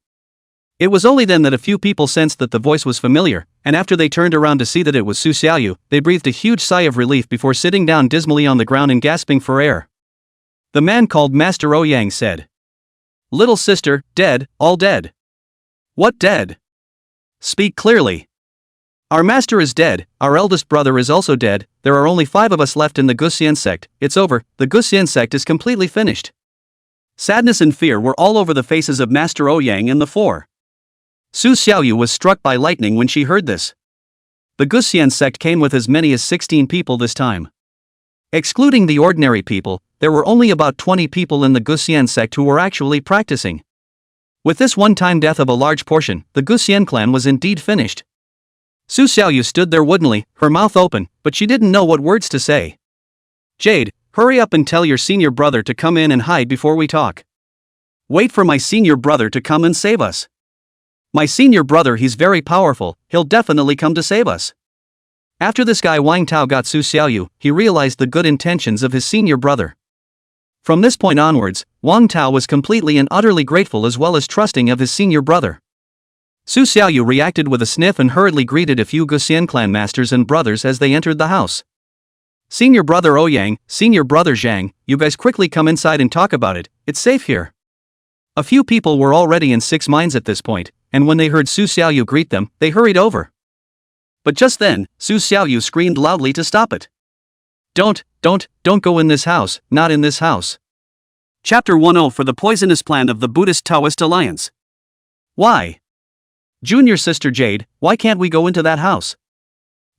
Speaker 1: It was only then that a few people sensed that the voice was familiar, and after they turned around to see that it was Su Xiaoyu, they breathed a huge sigh of relief before sitting down dismally on the ground and gasping for air. The man called Master Ouyang said, Little sister, dead, all dead. What dead? Speak clearly. Our master is dead, our eldest brother is also dead, there are only 5 of us left in the Guxian sect, it's over, the Guxian sect is completely finished. Sadness and fear were all over the faces of Master Ouyang and the 4. Su Xiaoyu was struck by lightning when she heard this. The Guxian sect came with as many as 16 people this time. Excluding the ordinary people, there were only about 20 people in the Guxian sect who were actually practicing. With this one-time death of a large portion, the Guxian clan was indeed finished. Su Xiaoyu stood there woodenly, her mouth open, but she didn't know what words to say. Jade, hurry up and tell your senior brother to come in and hide before we talk. Wait for my senior brother to come and save us. My senior brother, he's very powerful, he'll definitely come to save us. After this guy Wang Tao got Su Xiaoyu, he realized the good intentions of his senior brother. From this point onwards, Wang Tao was completely and utterly grateful as well as trusting of his senior brother. Su Xiaoyu reacted with a sniff and hurriedly greeted a few Guxian clan masters and brothers as they entered the house. Senior brother Ouyang, senior brother Zhang, you guys quickly come inside and talk about it, it's safe here. A few people were already in 6 minds at this point, and when they heard Su Xiaoyu greet them, they hurried over. But just then, Su Xiaoyu screamed loudly to stop it. Don't go in this house, not in this house. Chapter 10 for the poisonous plan of the Buddhist Taoist alliance. Why? Junior sister Jade, why can't we go into that house?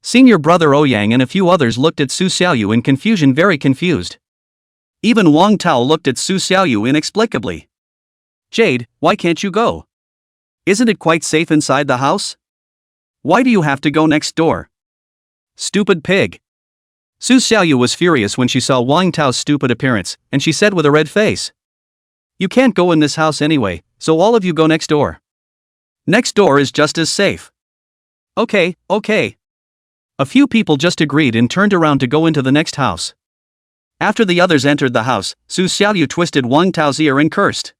Speaker 1: Senior brother Ouyang and a few others looked at Su Xiaoyu in confusion, very confused. Even Wang Tao looked at Su Xiaoyu inexplicably. Jade, why can't you go? Isn't it quite safe inside the house? Why do you have to go next door? Stupid pig. Su Xiaoyu was furious when she saw Wang Tao's stupid appearance, and she said with a red face. You can't go in this house anyway, so all of you go next door. Next door is just as safe. Okay. A few people just agreed and turned around to go into the next house. After the others entered the house, Su Xiaoyu twisted Wang Tao's ear and cursed.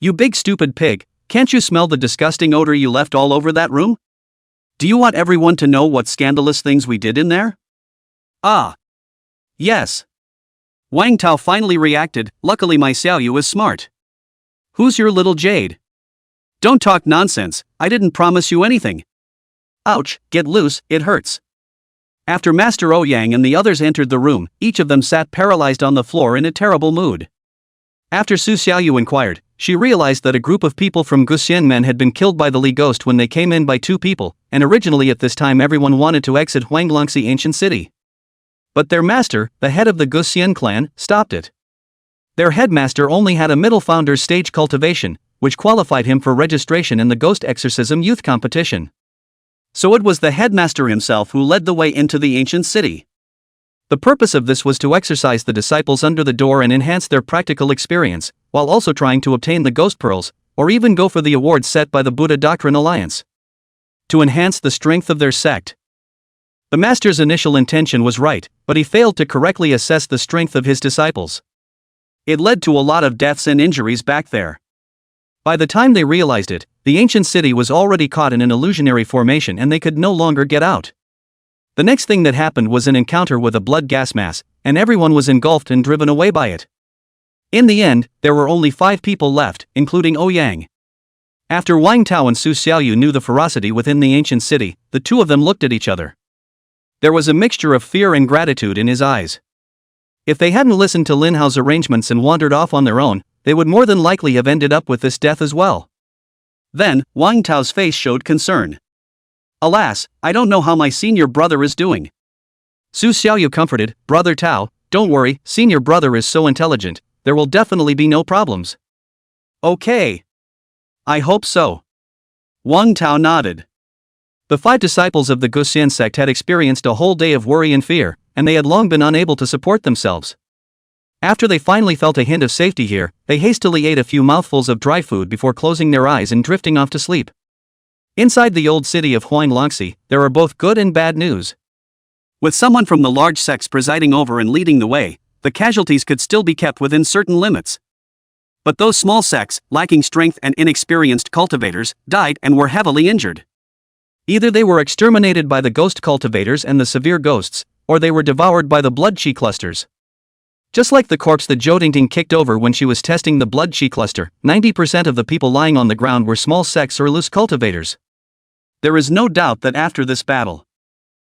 Speaker 1: You big stupid pig, can't you smell the disgusting odor you left all over that room? Do you want everyone to know what scandalous things we did in there? Ah. Yes. Wang Tao finally reacted, luckily my Xiaoyu is smart. Who's your little Jade? Don't talk nonsense, I didn't promise you anything. Ouch, get loose, it hurts. After Master Ouyang and the others entered the room, each of them sat paralyzed on the floor in a terrible mood. After Su Xiaoyu inquired, she realized that a group of people from Guxian men had been killed by the Li Ghost when they came in by 2 people, and originally at this time everyone wanted to exit Huanglongxi ancient city. But their master, the head of the Guxian clan, stopped it. Their headmaster only had a middle founder's stage cultivation, which qualified him for registration in the Ghost Exorcism Youth Competition. So it was the headmaster himself who led the way into the ancient city. The purpose of this was to exercise the disciples under the door and enhance their practical experience, while also trying to obtain the Ghost Pearls, or even go for the awards set by the Buddha Doctrine Alliance. To enhance the strength of their sect. The master's initial intention was right, but he failed to correctly assess the strength of his disciples. It led to a lot of deaths and injuries back there. By the time they realized it, the ancient city was already caught in an illusionary formation and they could no longer get out. The next thing that happened was an encounter with a blood gas mass, and everyone was engulfed and driven away by it. In the end, there were only 5 people left, including Ouyang. After Wang Tao and Su Xiaoyu knew the ferocity within the ancient city, the two of them looked at each other. There was a mixture of fear and gratitude in his eyes. If they hadn't listened to Lin Hao's arrangements and wandered off on their own, they would more than likely have ended up with this death as well. Then, Wang Tao's face showed concern. Alas, I don't know how my senior brother is doing. Su Xiaoyu comforted, Brother Tao, don't worry, senior brother is so intelligent, there will definitely be no problems. Okay. I hope so. Wang Tao nodded. The 5 disciples of the Guxian sect had experienced a whole day of worry and fear, and they had long been unable to support themselves. After they finally felt a hint of safety here, they hastily ate a few mouthfuls of dry food before closing their eyes and drifting off to sleep. Inside the old city of Huanglongxi, there are both good and bad news. With someone from the large sects presiding over and leading the way, the casualties could still be kept within certain limits. But those small sects, lacking strength and inexperienced cultivators, died and were heavily injured. Either they were exterminated by the ghost cultivators and the severe ghosts, or they were devoured by the blood chi clusters. Just like the corpse that Zhou Dingting kicked over when she was testing the blood chi cluster, 90% of the people lying on the ground were small sects or loose cultivators. There is no doubt that after this battle,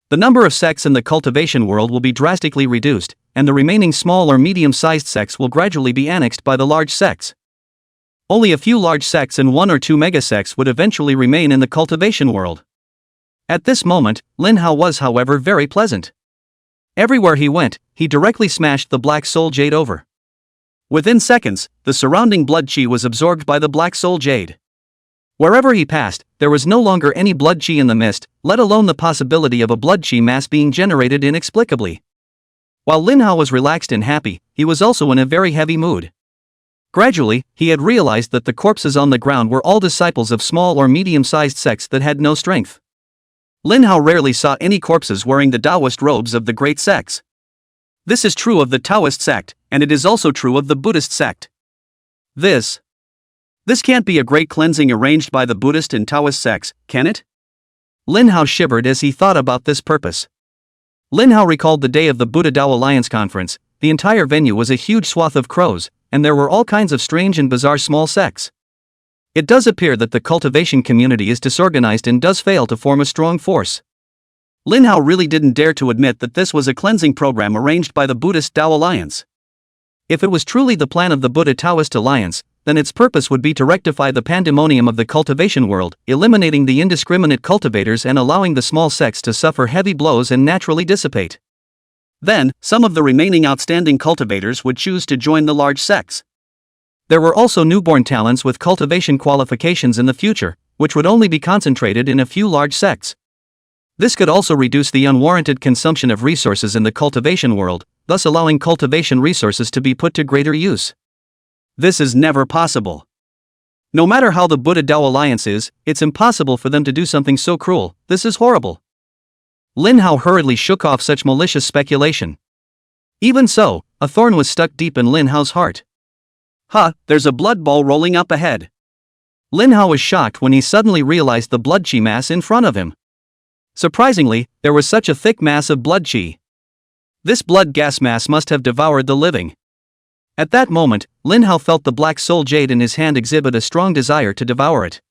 Speaker 1: the number of sects in the cultivation world will be drastically reduced, and the remaining small or medium-sized sects will gradually be annexed by the large sects. Only a few large sects and 1 or 2 mega sects would eventually remain in the cultivation world. At this moment, Lin Hao was, however, very pleasant. Everywhere he went, he directly smashed the black soul jade over. Within seconds, the surrounding blood chi was absorbed by the black soul jade. Wherever he passed, there was no longer any blood chi in the mist, let alone the possibility of a blood chi mass being generated inexplicably. While Lin Hao was relaxed and happy, he was also in a very heavy mood. Gradually, he had realized that the corpses on the ground were all disciples of small or medium-sized sects that had no strength. Lin Hao rarely saw any corpses wearing the Taoist robes of the great sects. This is true of the Taoist sect, and it is also true of the Buddhist sect. This can't be a great cleansing arranged by the Buddhist and Taoist sects, can it? Lin Hao shivered as he thought about this purpose. Lin Hao recalled the day of the Buddha Dao Alliance conference. The entire venue was a huge swath of crows, and there were all kinds of strange and bizarre small sects. It does appear that the cultivation community is disorganized and does fail to form a strong force. Lin Hao really didn't dare to admit that this was a cleansing program arranged by the Buddhist Dao Alliance. If it was truly the plan of the Buddha Taoist Alliance, then its purpose would be to rectify the pandemonium of the cultivation world, eliminating the indiscriminate cultivators and allowing the small sects to suffer heavy blows and naturally dissipate. Then, some of the remaining outstanding cultivators would choose to join the large sects. There were also newborn talents with cultivation qualifications in the future, which would only be concentrated in a few large sects. This could also reduce the unwarranted consumption of resources in the cultivation world, thus allowing cultivation resources to be put to greater use. This is never possible. No matter how the Buddha Dao Alliance is, it's impossible for them to do something so cruel. This is horrible. Lin Hao hurriedly shook off such malicious speculation. Even so, a thorn was stuck deep in Lin Hao's heart. There's a blood bowl rolling up ahead. Lin Hao was shocked when he suddenly realized the blood chi mass in front of him. Surprisingly, there was such a thick mass of blood chi. This blood gas mass must have devoured the living. At that moment, Lin Hao felt the black soul jade in his hand exhibit a strong desire to devour it.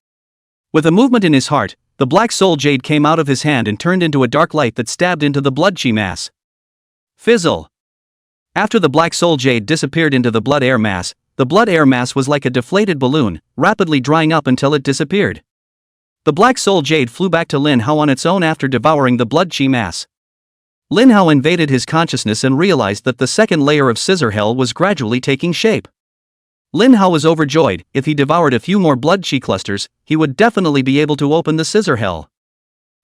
Speaker 1: With a movement in his heart, the black soul jade came out of his hand and turned into a dark light that stabbed into the blood chi mass. Fizzle! After the black soul jade disappeared into the blood air mass, the blood air mass was like a deflated balloon, rapidly drying up until it disappeared. The black soul jade flew back to Lin Hao on its own after devouring the blood chi mass. Lin Hao invaded his consciousness and realized that the second layer of scissor hell was gradually taking shape. Lin Hao was overjoyed. If he devoured a few more blood chi clusters, he would definitely be able to open the scissor hell.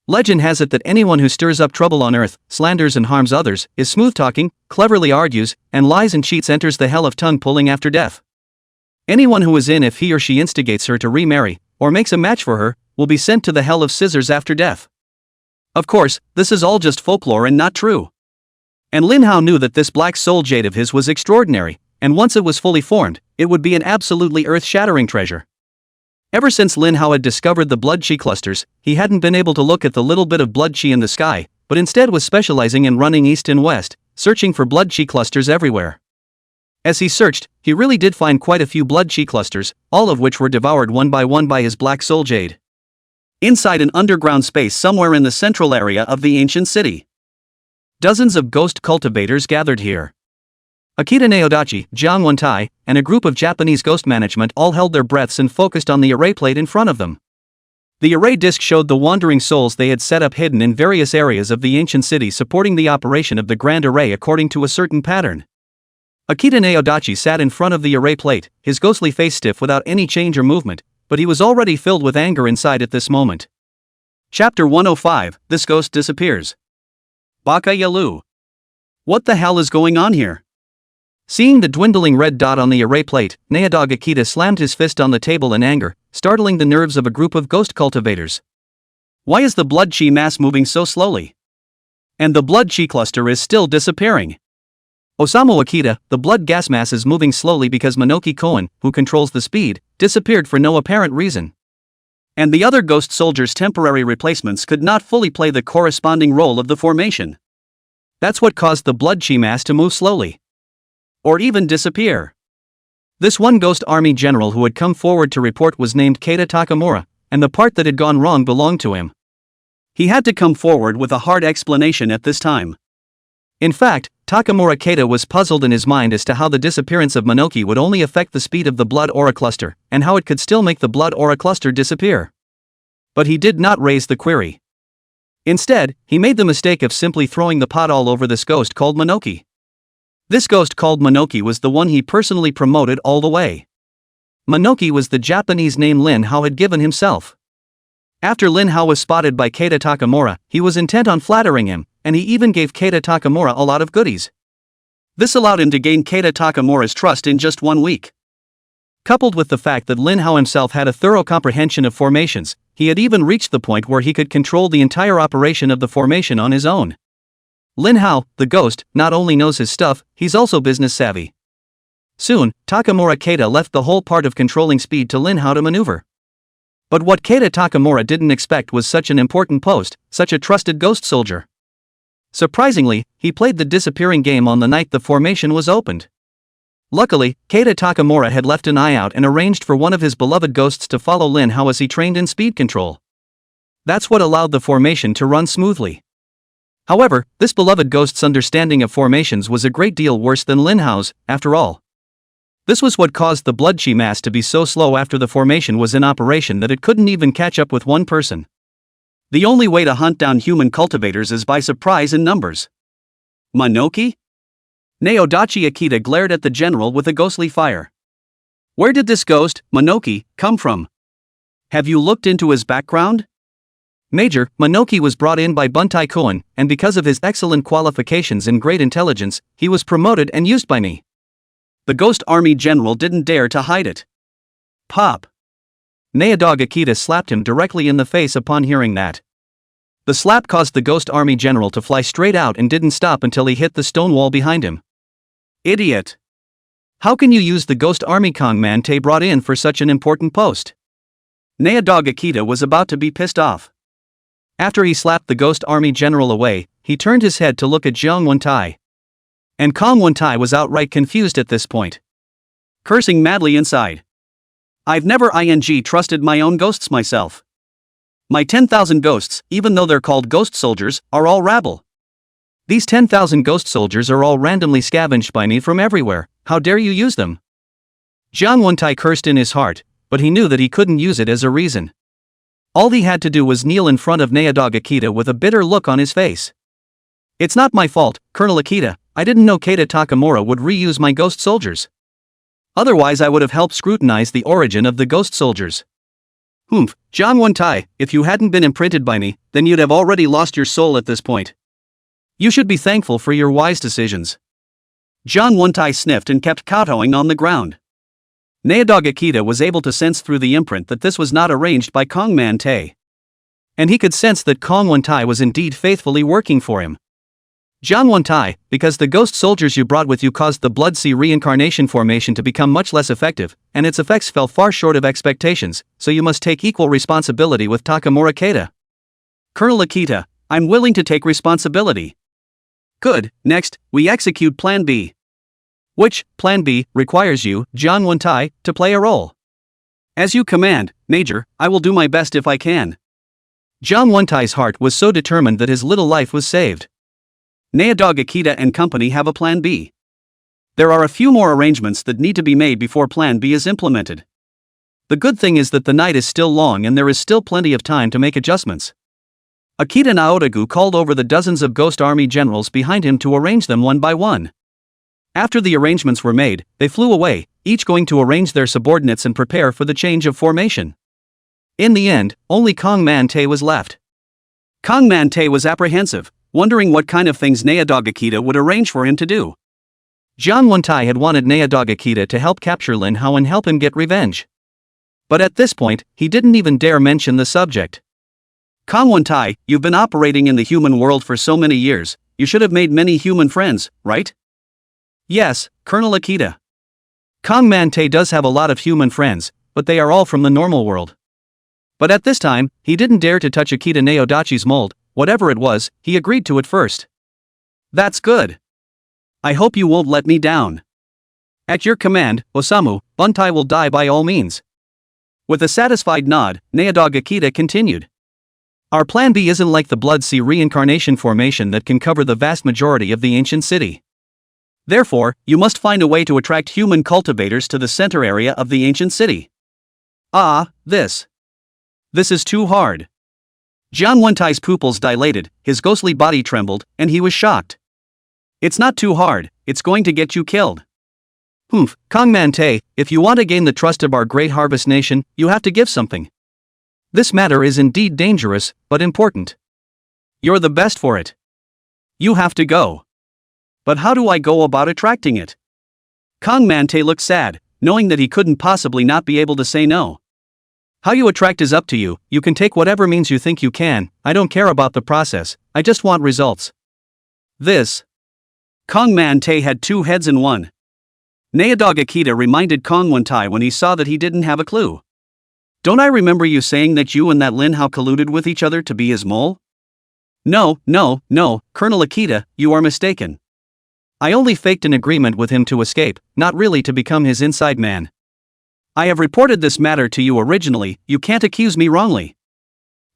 Speaker 1: Legend has it that anyone who stirs up trouble on earth, slanders and harms others, is smooth-talking, cleverly argues, and lies and cheats enters the hell of tongue-pulling after death. Anyone who is in if he or she instigates her to remarry, or makes a match for her, will be sent to the hell of scissors after death. Of course, this is all just folklore and not true. And Lin Hao knew that this black soul jade of his was extraordinary, and once it was fully formed, it would be an absolutely earth-shattering treasure. Ever since Lin Hao had discovered the blood chi clusters, he hadn't been able to look at the little bit of blood chi in the sky, but instead was specializing in running east and west, searching for blood chi clusters everywhere. As he searched, he really did find quite a few blood chi clusters, all of which were devoured one by his black soul jade. Inside an underground space somewhere in the central area of the ancient city, dozens of ghost cultivators gathered here. Akita Neodachi, Jiang Wentai, and a group of Japanese ghost management all held their breaths and focused on the array plate in front of them. The array disc showed the wandering souls they had set up hidden in various areas of the ancient city, supporting the operation of the grand array according to a certain pattern. Akita Neodachi sat in front of the array plate, his ghostly face stiff without any change or movement, but he was already filled with anger inside at this moment. Chapter 105, This Ghost Disappears. Baka Yalu. What the hell is going on here? Seeing the dwindling red dot on the array plate, Neodog Akita slammed his fist on the table in anger, startling the nerves of a group of ghost cultivators. Why is the blood chi mass moving so slowly? And the blood chi cluster is still disappearing. Osamu Akita, the blood gas mass is moving slowly because Minoki Koen, who controls the speed, disappeared for no apparent reason. And the other ghost soldiers' temporary replacements could not fully play the corresponding role of the formation. That's what caused the blood chi mass to move slowly. Or even disappear. This one ghost army general who had come forward to report was named Keita Takamura, and the part that had gone wrong belonged to him. He had to come forward with a hard explanation at this time. In fact, Takamura Keita was puzzled in his mind as to how the disappearance of Minoki would only affect the speed of the blood aura cluster, and how it could still make the blood aura cluster disappear. But he did not raise the query. Instead, he made the mistake of simply throwing the pot all over this ghost called Minoki. This ghost called Minoki was the one he personally promoted all the way. Minoki was the Japanese name Lin Hao had given himself. After Lin Hao was spotted by Keita Takamura, he was intent on flattering him, and he even gave Keita Takamura a lot of goodies. This allowed him to gain Keita Takamura's trust in just 1 week. Coupled with the fact that Lin Hao himself had a thorough comprehension of formations, he had even reached the point where he could control the entire operation of the formation on his own. Lin Hao, the ghost, not only knows his stuff, he's also business savvy. Soon, Takamura Keita left the whole part of controlling speed to Lin Hao to maneuver. But what Keita Takamura didn't expect was such an important post, such a trusted ghost soldier. Surprisingly, he played the disappearing game on the night the formation was opened. Luckily, Keita Takamura had left an eye out and arranged for one of his beloved ghosts to follow Lin Hao as he trained in speed control. That's what allowed the formation to run smoothly. However, this beloved ghost's understanding of formations was a great deal worse than Lin Hao's, after all. This was what caused the blood chi mass to be so slow after the formation was in operation that it couldn't even catch up with one person. The only way to hunt down human cultivators is by surprise in numbers. Minoki? Neodachi Akita glared at the general with a ghostly fire. Where did this ghost, Minoki, come from? Have you looked into his background? Major, Minoki was brought in by Buntai Koen, and because of his excellent qualifications and great intelligence, he was promoted and used by me. The ghost army general didn't dare to hide it. Pop. Neodog Akita slapped him directly in the face upon hearing that. The slap caused the ghost army general to fly straight out and didn't stop until he hit the stone wall behind him. Idiot. How can you use the ghost army Kongman Te brought in for such an important post? Neodog Akita was about to be pissed off. After he slapped the ghost army general away, he turned his head to look at Jiang Wentai. And Kong Wentai was outright confused at this point. Cursing madly inside. I've never trusted my own ghosts myself. My 10,000 ghosts, even though they're called ghost soldiers, are all rabble. These 10,000 ghost soldiers are all randomly scavenged by me from everywhere, how dare you use them? Jiang Wentai cursed in his heart, but he knew that he couldn't use it as a reason. All he had to do was kneel in front of Neodog Akita with a bitter look on his face. It's not my fault, Colonel Akita, I didn't know Keita Takamura would reuse my ghost soldiers. Otherwise I would have helped scrutinize the origin of the ghost soldiers. Humph, Jiang Wentai, if you hadn't been imprinted by me, then you'd have already lost your soul at this point. You should be thankful for your wise decisions. Jiang Wentai sniffed and kept kowtowing on the ground. Neodog Akita was able to sense through the imprint that this was not arranged by Kongman Te. And he could sense that Kong Wentai was indeed faithfully working for him. Jiang Wentai, because the ghost soldiers you brought with you caused the Blood Sea reincarnation formation to become much less effective, and its effects fell far short of expectations, so you must take equal responsibility with Takamura Keita. Colonel Akita, I'm willing to take responsibility. Good, next, we execute Plan B. Which, Plan B, requires you, Jian Wentai, to play a role. As you command, Major, I will do my best if I can. Jian Wentai's heart was so determined that his little life was saved. Naodog Akita and company have a Plan B. There are a few more arrangements that need to be made before Plan B is implemented. The good thing is that the night is still long and there is still plenty of time to make adjustments. Akita Naotogu called over the dozens of Ghost Army generals behind him to arrange them one by one. After the arrangements were made, they flew away, each going to arrange their subordinates and prepare for the change of formation. In the end, only Kong Man-tae was left. Kong Man-tae was apprehensive, wondering what kind of things Naodog Akita would arrange for him to do. Jian Wentai had wanted Naodog Akita to help capture Lin Hao and help him get revenge. But at this point, he didn't even dare mention the subject. Kong Wentai, you've been operating in the human world for so many years, you should have made many human friends, right? Yes, Colonel Akita. Kong Man-tae does have a lot of human friends, but they are all from the normal world. But at this time, he didn't dare to touch Akita Naodachi's mold, whatever it was, he agreed to it first. That's good. I hope you won't let me down. At your command, Osamu, Buntai will die by all means. With a satisfied nod, Naodog Akita continued. Our Plan B isn't like the Blood Sea reincarnation formation that can cover the vast majority of the ancient city. Therefore, you must find a way to attract human cultivators to the center area of the ancient city. This is too hard. Jian Wentai's pupils dilated, his ghostly body trembled, and he was shocked. It's not too hard, it's going to get you killed. Kong Man-tae, if you want to gain the trust of our great harvest nation, you have to give something. This matter is indeed dangerous, but important. You're the best for it. You have to go. But how do I go about attracting it? Kong Man-tae looked sad, knowing that he couldn't possibly not be able to say no. How you attract is up to you, you can take whatever means you think you can, I don't care about the process, I just want results. Kong Man-tae had two heads in one. Naodog Akita reminded Kong Wentai when he saw that he didn't have a clue. Don't I remember you saying that you and that Lin Hao colluded with each other to be his mole? No, Colonel Akita, you are mistaken. I only faked an agreement with him to escape, not really to become his inside man. I have reported this matter to you originally, you can't accuse me wrongly.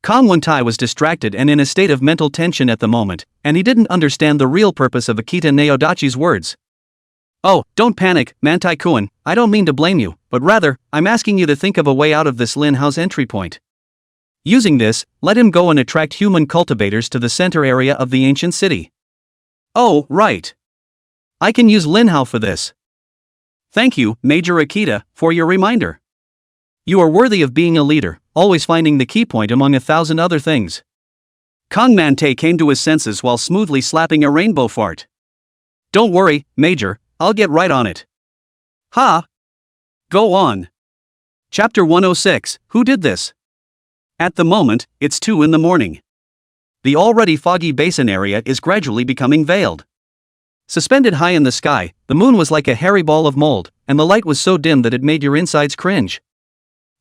Speaker 1: Kong Wentai was distracted and in a state of mental tension at the moment, and he didn't understand the real purpose of Akita Naodachi's words. Oh, don't panic, Mantai-kun, I don't mean to blame you, but rather, I'm asking you to think of a way out of this Lin Hao's entry point. Using this, let him go and attract human cultivators to the center area of the ancient city. Oh, right. I can use Lin Hao for this. Thank you, Major Akita, for your reminder. You are worthy of being a leader, always finding the key point among 1,000 other things. Kong Man-tae came to his senses while smoothly slapping a rainbow fart. Don't worry, Major, I'll get right on it. Go on. Chapter 106, Who did this? At the moment, it's 2 in the morning. The already foggy basin area is gradually becoming veiled. Suspended high in the sky, the moon was like a hairy ball of mold, and the light was so dim that it made your insides cringe.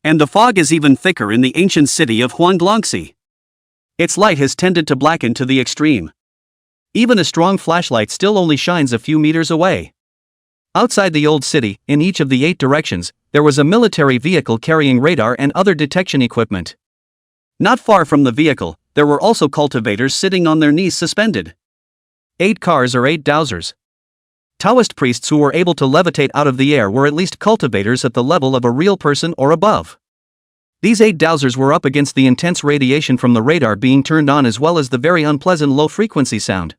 Speaker 1: And the fog is even thicker in the ancient city of Huanglongxi. Its light has tended to blacken to the extreme. Even a strong flashlight still only shines a few meters away. Outside the old city, in each of the 8 directions, there was a military vehicle carrying radar and other detection equipment. Not far from the vehicle, there were also cultivators sitting on their knees suspended. 8 cars or 8 dowsers. Taoist priests who were able to levitate out of the air were at least cultivators at the level of a real person or above. These 8 dowsers were up against the intense radiation from the radar being turned on as well as the very unpleasant low-frequency sound.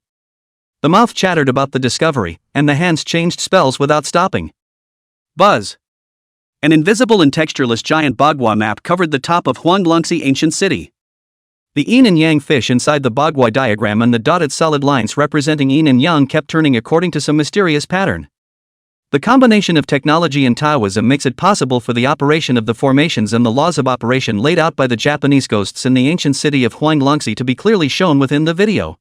Speaker 1: The mouth chattered about the discovery, and the hands changed spells without stopping. Buzz. An invisible and textureless giant bagua map covered the top of Huanglongxi ancient city. The yin and yang fish inside the bagua diagram and the dotted solid lines representing yin and yang kept turning according to some mysterious pattern. The combination of technology and Taoism makes it possible for the operation of the formations and the laws of operation laid out by the Japanese ghosts in the ancient city of Huanglongxi to be clearly shown within the video.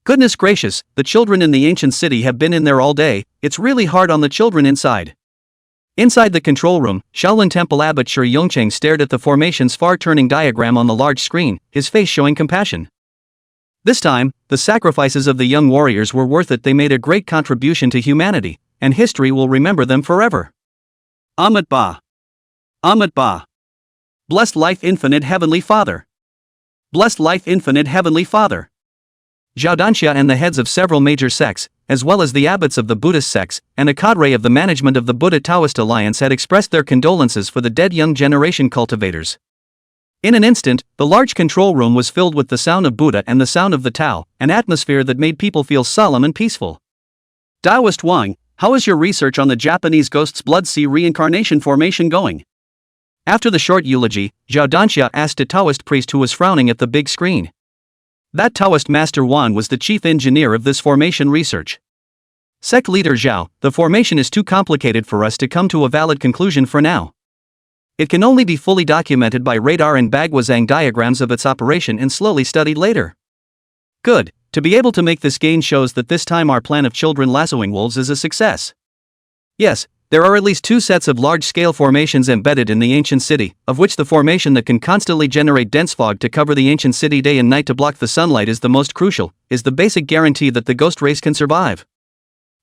Speaker 1: Goodness gracious, the children in the ancient city have been in there all day, it's really hard on the children inside. Inside the control room, Shaolin Temple Abbot Shi Yongcheng stared at the formation's far-turning diagram on the large screen, his face showing compassion. This time, the sacrifices of the young warriors were worth it. They made a great contribution to humanity, and history will remember them forever. Amat Ba. Amat Ba. Blessed life infinite heavenly Father. Blessed life infinite heavenly Father. Zhaodanxia and the heads of several major sects, as well as the abbots of the Buddhist sects, and a cadre of the management of the Buddha Taoist Alliance had expressed their condolences for the dead young generation cultivators. In an instant, the large control room was filled with the sound of Buddha and the sound of the Tao, an atmosphere that made people feel solemn and peaceful. Taoist Wang, how is your research on the Japanese ghost's blood sea reincarnation formation going? After the short eulogy, Zhaodanxia asked a Taoist priest who was frowning at the big screen. That Taoist master Wan was the chief engineer of this formation research. Sect leader Zhao, the formation is too complicated for us to come to a valid conclusion for now. It can only be fully documented by radar and Bagwazang diagrams of its operation and slowly studied later. Good, to be able to make this gain shows that this time our plan of children lassoing wolves is a success. Yes, there are at least 2 sets of large-scale formations embedded in the ancient city, of which the formation that can constantly generate dense fog to cover the ancient city day and night to block the sunlight is the most crucial, is the basic guarantee that the ghost race can survive.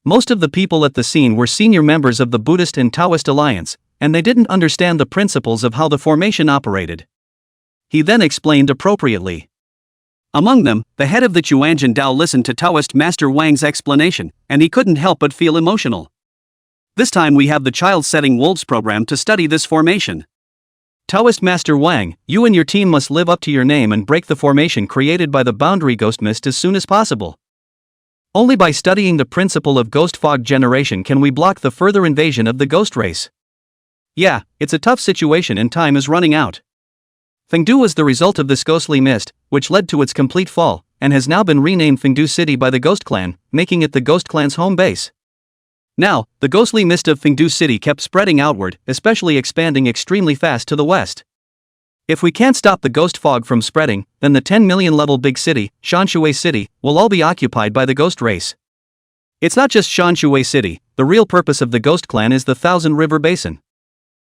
Speaker 1: Most of the people at the scene were senior members of the Buddhist and Taoist Alliance, and they didn't understand the principles of how the formation operated. He then explained appropriately. Among them, the head of the Chuanjian Dao listened to Taoist Master Wang's explanation, and he couldn't help but feel emotional. This time we have the child-setting wolves program to study this formation. Taoist Master Wang, you and your team must live up to your name and break the formation created by the boundary ghost mist as soon as possible. Only by studying the principle of ghost fog generation can we block the further invasion of the ghost race. Yeah, it's a tough situation and time is running out. Fengdu was the result of this ghostly mist, which led to its complete fall, and has now been renamed Fengdu City by the Ghost Clan, making it the Ghost Clan's home base. Now, the ghostly mist of Fengdu City kept spreading outward, especially expanding extremely fast to the west. If we can't stop the ghost fog from spreading, then the 10 million level big city, Shanshui City, will all be occupied by the ghost race. It's not just Shanshui City, the real purpose of the Ghost Clan is the Thousand River Basin.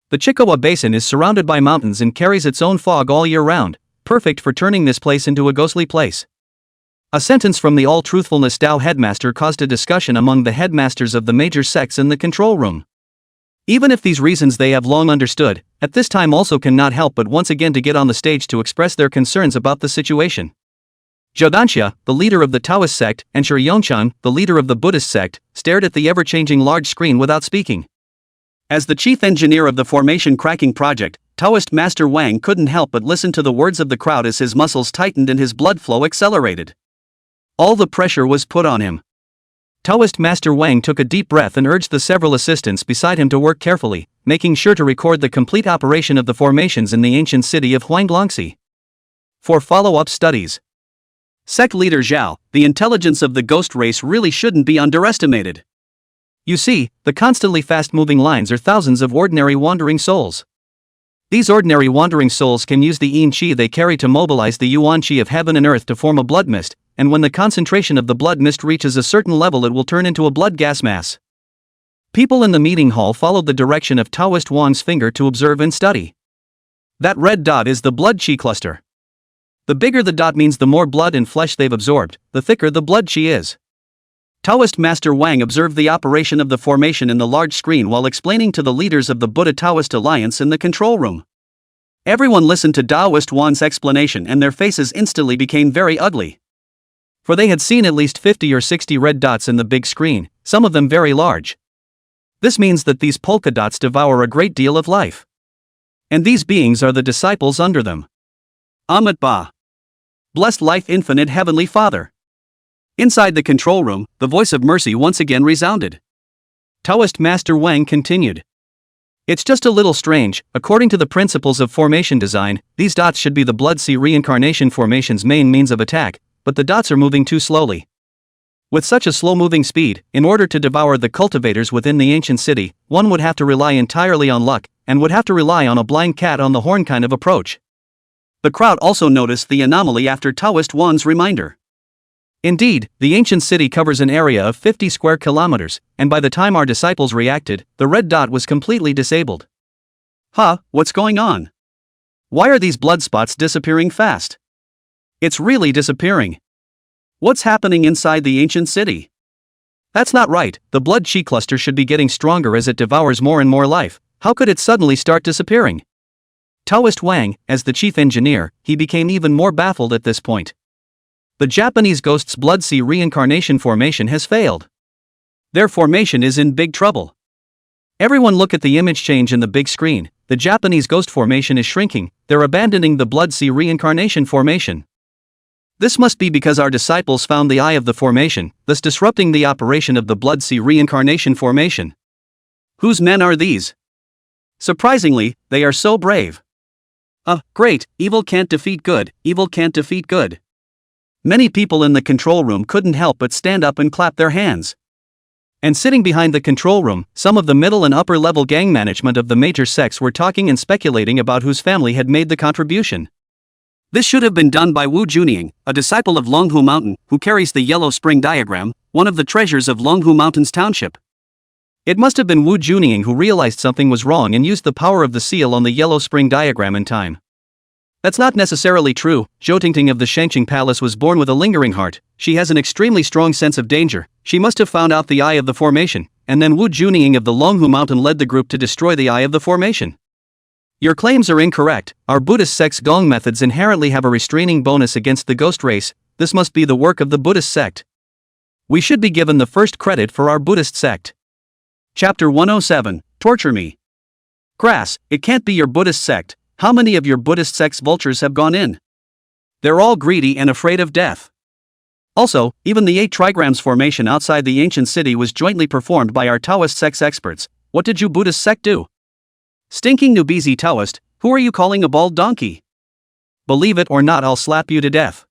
Speaker 1: The Chikawa Basin is surrounded by mountains and carries its own fog all year round, perfect for turning this place into a ghostly place. A sentence from the All-Truthfulness Tao headmaster caused a discussion among the headmasters of the major sects in the control room. Even if these reasons they have long understood, at this time also cannot help but once again to get on the stage to express their concerns about the situation. Zhaodanxia, the leader of the Taoist sect, and Shi Yongchan, the leader of the Buddhist sect, stared at the ever-changing large screen without speaking. As the chief engineer of the formation cracking project, Taoist Master Wang couldn't help but listen to the words of the crowd as his muscles tightened and his blood flow accelerated. All the pressure was put on him. Taoist Master Wang took a deep breath and urged the several assistants beside him to work carefully, making sure to record the complete operation of the formations in the ancient city of Huanglongxi. For follow-up studies. Sect leader Zhao, the intelligence of the ghost race really shouldn't be underestimated. You see, the constantly fast-moving lines are thousands of ordinary wandering souls. These ordinary wandering souls can use the yin qi they carry to mobilize the yuan qi of heaven and earth to form a blood mist, and when the concentration of the blood mist reaches a certain level it will turn into a blood gas mass. People in the meeting hall followed the direction of Taoist Wang's finger to observe and study. That red dot is the blood qi cluster. The bigger the dot means the more blood and flesh they've absorbed, the thicker the blood qi is. Taoist Master Wang observed the operation of the formation in the large screen while explaining to the leaders of the Buddha Taoist Alliance in the control room. Everyone listened to Taoist Wang's explanation and their faces instantly became very ugly. For they had seen at least 50 or 60 red dots in the big screen, some of them very large. This means that these polka dots devour a great deal of life. And these beings are the disciples under them. Amat Ba. Blessed life infinite heavenly Father. Inside the control room, the voice of mercy once again resounded. Taoist Master Wang continued. It's just a little strange, according to the principles of formation design, these dots should be the blood sea reincarnation formation's main means of attack, but the dots are moving too slowly. With such a slow-moving speed, in order to devour the cultivators within the ancient city, one would have to rely entirely on luck, and would have to rely on a blind cat on the horn kind of approach. The crowd also noticed the anomaly after Taoist Wang's reminder. Indeed, the ancient city covers an area of 50 square kilometers, and by the time our disciples reacted, the red dot was completely disabled. What's going on? Why are these blood spots disappearing fast? It's really disappearing. What's happening inside the ancient city? That's not right, the blood chi cluster should be getting stronger as it devours more and more life. How could it suddenly start disappearing? Taoist Wang, as the chief engineer, he became even more baffled at this point. The Japanese ghost's blood sea reincarnation formation has failed. Their formation is in big trouble. Everyone look at the image change in the big screen. The Japanese ghost formation is shrinking, they're abandoning the blood sea reincarnation formation. This must be because our disciples found the eye of the formation, thus disrupting the operation of the blood sea reincarnation formation. Whose men are these? Surprisingly, they are so brave. Great, evil can't defeat good, evil can't defeat good. Many people in the control room couldn't help but stand up and clap their hands. And sitting behind the control room, some of the middle and upper level gang management of the major sects were talking and speculating about whose family had made the contribution. This should have been done by Wu Junying, a disciple of Longhu Mountain, who carries the Yellow Spring diagram, one of the treasures of Longhu Mountain's township. It must have been Wu Junying who realized something was wrong and used the power of the seal on the Yellow Spring diagram in time. That's not necessarily true. Zhou Tingting of the Shangqing Palace was born with a lingering heart. She has an extremely strong sense of danger. She must have found out the eye of the formation, and then Wu Junying of the Longhu Mountain led the group to destroy the eye of the formation. Your claims are incorrect. Our Buddhist sect's gong methods inherently have a restraining bonus against the ghost race. This must be the work of the Buddhist sect. We should be given the first credit for our Buddhist sect. Chapter 107, Torture Me. Grass, it can't be your Buddhist sect. How many of your Buddhist sect's vultures have gone in? They're all greedy and afraid of death. Also, even the 8 trigrams formation outside the ancient city was jointly performed by our Taoist sect's experts. What did you Buddhist sect do? Stinking Nubizi Taoist, who are you calling a bald donkey? Believe it or not, I'll slap you to death.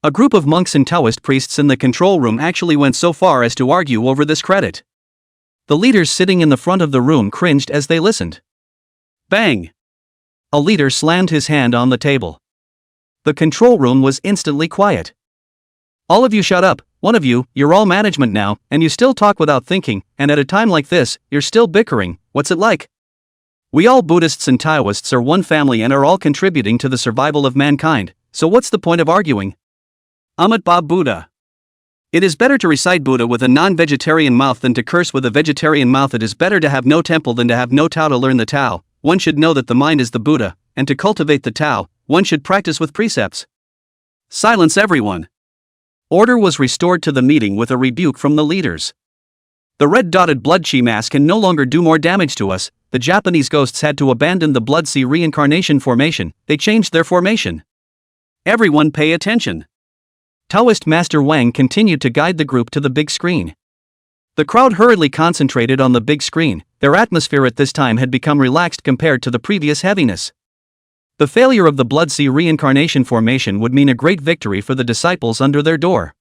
Speaker 1: A group of monks and Taoist priests in the control room actually went so far as to argue over this credit. The leaders sitting in the front of the room cringed as they listened. Bang! A leader slammed his hand on the table. The control room was instantly quiet. All of you shut up, one of you, you're all management now, and you still talk without thinking, and at a time like this, you're still bickering. What's it like? We all Buddhists and Taoists are one family and are all contributing to the survival of mankind, so what's the point of arguing? Amitabha Buddha. It is better to recite Buddha with a non-vegetarian mouth than to curse with a vegetarian mouth. It is better to have no temple than to have no Tao. To learn the Tao, one should know that the mind is the Buddha, and to cultivate the Tao, one should practice with precepts. Silence everyone. Order was restored to the meeting with a rebuke from the leaders. The red-dotted blood chi mass can no longer do more damage to us. The Japanese ghosts had to abandon the blood sea reincarnation formation. They changed their formation. Everyone pay attention. Taoist Master Wang continued to guide the group to the big screen. The crowd hurriedly concentrated on the big screen. Their atmosphere at this time had become relaxed compared to the previous heaviness. The failure of the blood sea reincarnation formation would mean a great victory for the disciples under their door.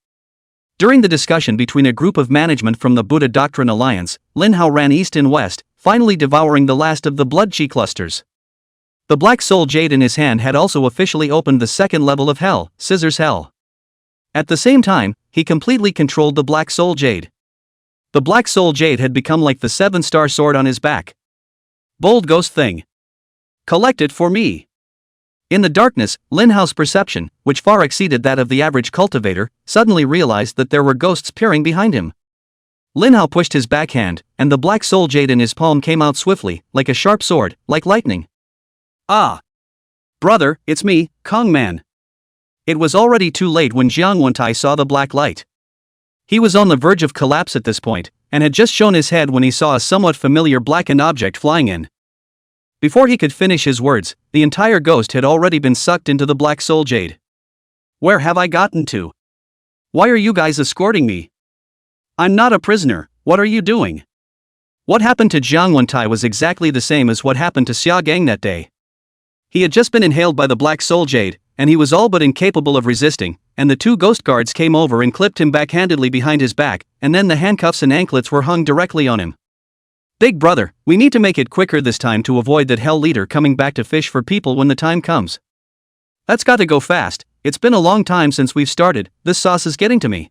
Speaker 1: During the discussion between a group of management from the Buddha Doctrine Alliance, Lin Hao ran east and west, finally devouring the last of the blood chi clusters. The black soul jade in his hand had also officially opened the second level of hell, Scissors Hell. At the same time, he completely controlled the black soul jade. The black soul jade had become like the 7-star sword on his back. Bold ghost thing. Collect it for me. In the darkness, Lin Hao's perception, which far exceeded that of the average cultivator, suddenly realized that there were ghosts peering behind him. Lin Hao pushed his backhand, and the black soul jade in his palm came out swiftly, like a sharp sword, like lightning. Ah! Brother, it's me, Kong Man. It was already too late when Jiang Wentai saw the black light. He was on the verge of collapse at this point, and had just shown his head when he saw a somewhat familiar blackened object flying in. Before he could finish his words, the entire ghost had already been sucked into the black soul jade. Where have I gotten to? Why are you guys escorting me? I'm not a prisoner, what are you doing? What happened to Jiang Wentai was exactly the same as what happened to Xia Gang that day. He had just been inhaled by the black soul jade, and he was all but incapable of resisting, and the 2 ghost guards came over and clipped him backhandedly behind his back, and then the handcuffs and anklets were hung directly on him. Big brother, we need to make it quicker this time to avoid that hell leader coming back to fish for people when the time comes. That's got to go fast, it's been a long time since we've started, this sauce is getting to me.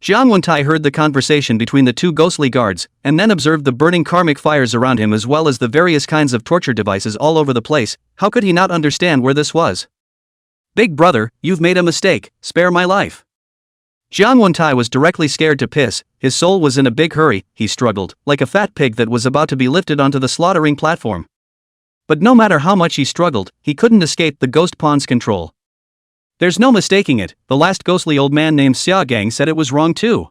Speaker 1: Jiang Wentai heard the conversation between the 2 ghostly guards, and then observed the burning karmic fires around him as well as the various kinds of torture devices all over the place. How could he not understand where this was? Big brother, you've made a mistake, spare my life. Jiang Wentai was directly scared to piss, his soul was in a big hurry, he struggled, like a fat pig that was about to be lifted onto the slaughtering platform. But no matter how much he struggled, he couldn't escape the ghost pawn's control. There's no mistaking it, the last ghostly old man named Xia Gang said it was wrong too.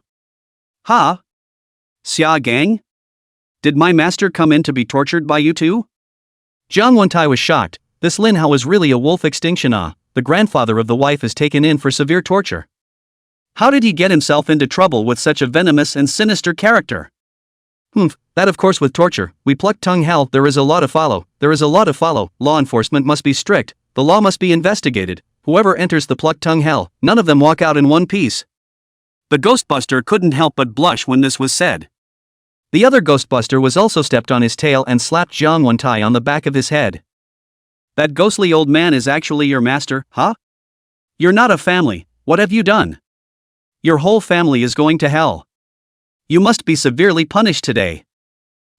Speaker 1: Huh? Xia Gang? Did my master come in to be tortured by you too? Jiang Wentai was shocked, this Lin Hao is really a wolf extinction the grandfather of the wife is taken in for severe torture. How did he get himself into trouble with such a venomous and sinister character? That of course with torture, we pluck tongue hell, there is a law to follow, law enforcement must be strict, the law must be investigated, whoever enters the pluck tongue hell, none of them walk out in one piece. The Ghostbuster couldn't help but blush when this was said. The other Ghostbuster was also stepped on his tail and slapped Jiang Wentai on the back of his head. That ghostly old man is actually your master, huh? You're not a family, what have you done? Your whole family is going to hell. You must be severely punished today.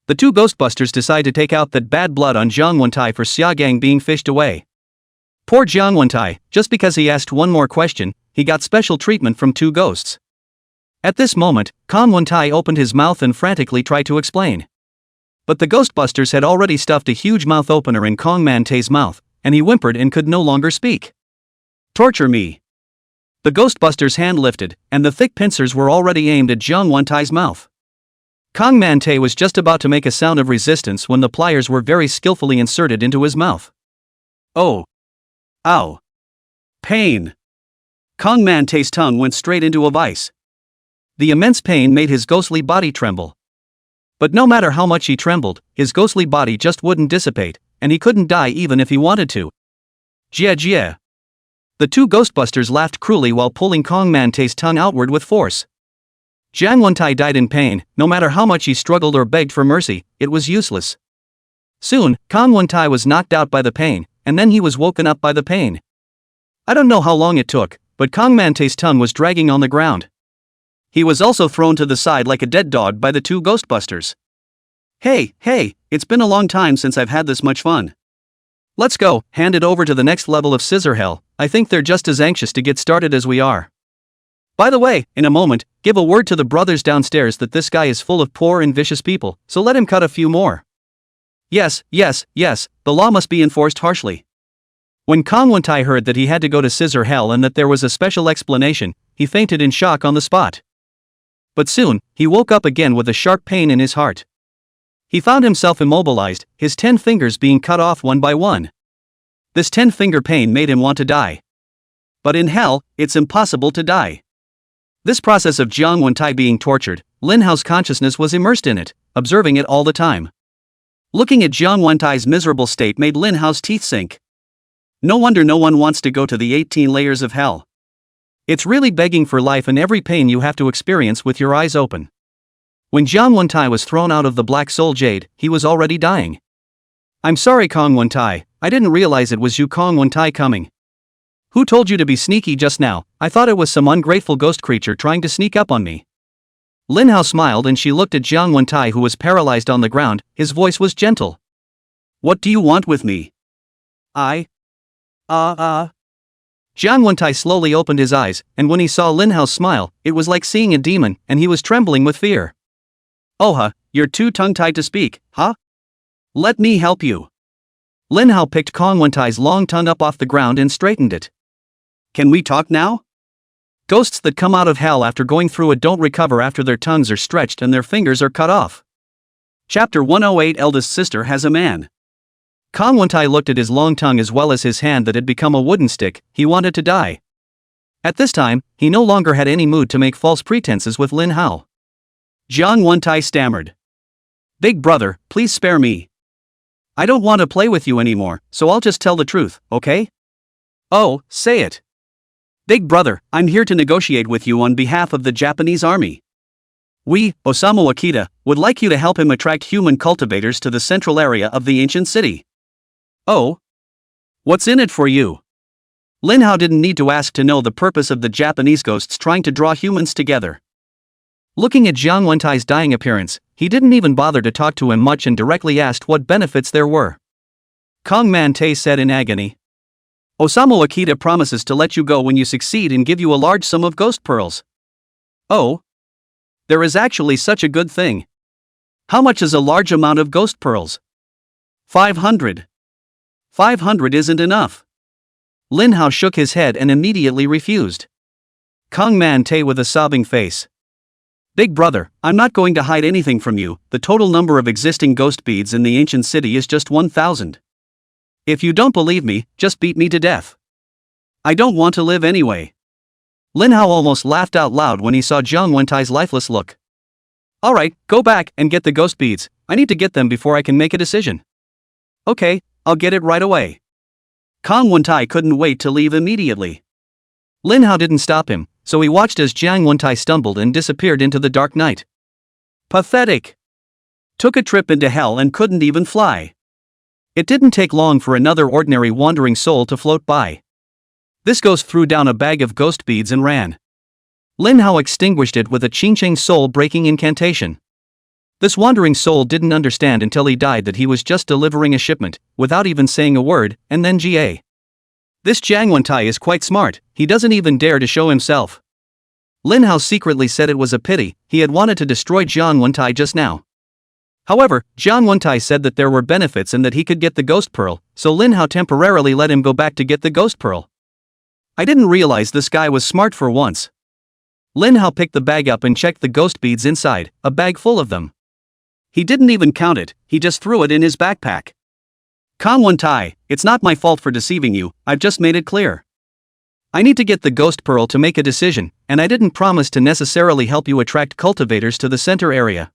Speaker 1: The two Ghostbusters decide to take out that bad blood on Jiang Wentai for Xia Gang being fished away. Poor Jiang Wentai, just because he asked one more question, he got special treatment from two ghosts. At this moment, Kong Wentai opened his mouth and frantically tried to explain. But the Ghostbusters had already stuffed a huge mouth opener in Kong Mantei's mouth, and he whimpered and could no longer speak. Torture me. The Ghostbuster's hand lifted, and the thick pincers were already aimed at Jiang Wentai's mouth. Kong Mantei was just about to make a sound of resistance when the pliers were very skillfully inserted into his mouth. Oh. Ow. Pain. Kong Mantei's tongue went straight into a vice. The immense pain made his ghostly body tremble. But no matter how much he trembled, his ghostly body just wouldn't dissipate, and he couldn't die even if he wanted to. Jia jia. The two Ghostbusters laughed cruelly while pulling Kong Mantei's tongue outward with force. Jiang Wentai died in pain, no matter how much he struggled or begged for mercy, it was useless. Soon, Kong Wentai was knocked out by the pain, and then he was woken up by the pain. I don't know how long it took, but Kong Mantei's tongue was dragging on the ground. He was also thrown to the side like a dead dog by the two Ghostbusters. Hey, it's been a long time since I've had this much fun. Let's go, hand it over to the next level of Scissor Hell, I think they're just as anxious to get started as we are. By the way, in a moment, give a word to the brothers downstairs that this guy is full of poor and vicious people, so let him cut a few more. Yes, the law must be enforced harshly. When Kong Wentai heard that he had to go to Scissor Hell and that there was a special explanation, he fainted in shock on the spot. But soon, he woke up again with a sharp pain in his heart. He found himself immobilized, his 10 fingers being cut off one by one. This 10-finger pain made him want to die. But in hell, it's impossible to die. This process of Jiang Wentai being tortured, Lin Hao's consciousness was immersed in it, observing it all the time. Looking at Jiang Wentai's miserable state made Lin Hao's teeth sink. No wonder no one wants to go to the 18 layers of hell. It's really begging for life and every pain you have to experience with your eyes open. When Jiang Wentai was thrown out of the Black Soul Jade, he was already dying. I'm sorry Kong Wentai, I didn't realize it was you Kong Wentai coming. Who told you to be sneaky just now? I thought it was some ungrateful ghost creature trying to sneak up on me. Lin Hao smiled and she looked at Jiang Wentai who was paralyzed on the ground, his voice was gentle. What do you want with me? Jiang Wentai slowly opened his eyes, and when he saw Lin Hao's smile, it was like seeing a demon, and he was trembling with fear. Oh you're too tongue-tied to speak, huh? Let me help you. Lin Hao picked Kong Wentai's long tongue up off the ground and straightened it. Can we talk now? Ghosts that come out of hell after going through it don't recover after their tongues are stretched and their fingers are cut off. Chapter 108 Eldest Sister Has a Man. Kong Wentai looked at his long tongue as well as his hand that had become a wooden stick, he wanted to die. At this time, he no longer had any mood to make false pretenses with Lin Hao. Jiang Wentai stammered. Big brother, please spare me. I don't want to play with you anymore, so I'll just tell the truth, okay? Oh, say it. Big brother, I'm here to negotiate with you on behalf of the Japanese army. We, Osamu Akita, would like you to help him attract human cultivators to the central area of the ancient city. Oh? What's in it for you? Lin Hao didn't need to ask to know the purpose of the Japanese ghosts trying to draw humans together. Looking at Jiang Wentai's dying appearance, he didn't even bother to talk to him much and directly asked what benefits there were. Kong Mantei said in agony. Osamu Akita promises to let you go when you succeed and give you a large sum of ghost pearls. Oh? There is actually such a good thing. How much is a large amount of ghost pearls? 500. 500 isn't enough. Lin Hao shook his head and immediately refused. Kong Man Tay with a sobbing face. Big brother, I'm not going to hide anything from you, the total number of existing ghost beads in the ancient city is just 1,000. If you don't believe me, just beat me to death. I don't want to live anyway. Lin Hao almost laughed out loud when he saw Jiang Wentai's lifeless look. Alright, go back and get the ghost beads, I need to get them before I can make a decision. Okay, I'll get it right away. Kong Wentai couldn't wait to leave immediately. Lin Hao didn't stop him, so he watched as Jiang Wentai stumbled and disappeared into the dark night. Pathetic. Took a trip into hell and couldn't even fly. It didn't take long for another ordinary wandering soul to float by. This ghost threw down a bag of ghost beads and ran. Lin Hao extinguished it with a Qingqing soul-breaking incantation. This wandering soul didn't understand until he died that he was just delivering a shipment, without even saying a word, and then GA. This Jiang Wentai is quite smart, he doesn't even dare to show himself. Lin Hao secretly said it was a pity, he had wanted to destroy Jiang Wentai just now. However, Jiang Wentai said that there were benefits and that he could get the ghost pearl, so Lin Hao temporarily let him go back to get the ghost pearl. I didn't realize this guy was smart for once. Lin Hao picked the bag up and checked the ghost beads inside, a bag full of them. He didn't even count it, he just threw it in his backpack. Kong Wentai, it's not my fault for deceiving you, I've just made it clear. I need to get the ghost pearl to make a decision, and I didn't promise to necessarily help you attract cultivators to the center area.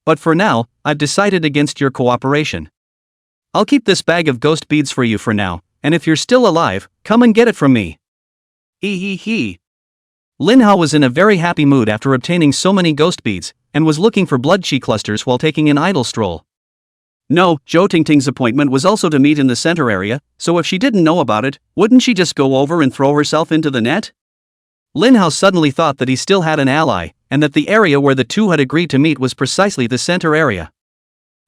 Speaker 1: But for now, I've decided against your cooperation. I'll keep this bag of ghost beads for you for now, and if you're still alive, come and get it from me. Hee. Lin Hao was in a very happy mood after obtaining so many ghost beads, and was looking for blood chi clusters while taking an idle stroll. No, Zhou Tingting's appointment was also to meet in the center area, so if she didn't know about it, wouldn't she just go over and throw herself into the net? Lin Hao suddenly thought that he still had an ally, and that the area where the two had agreed to meet was precisely the center area.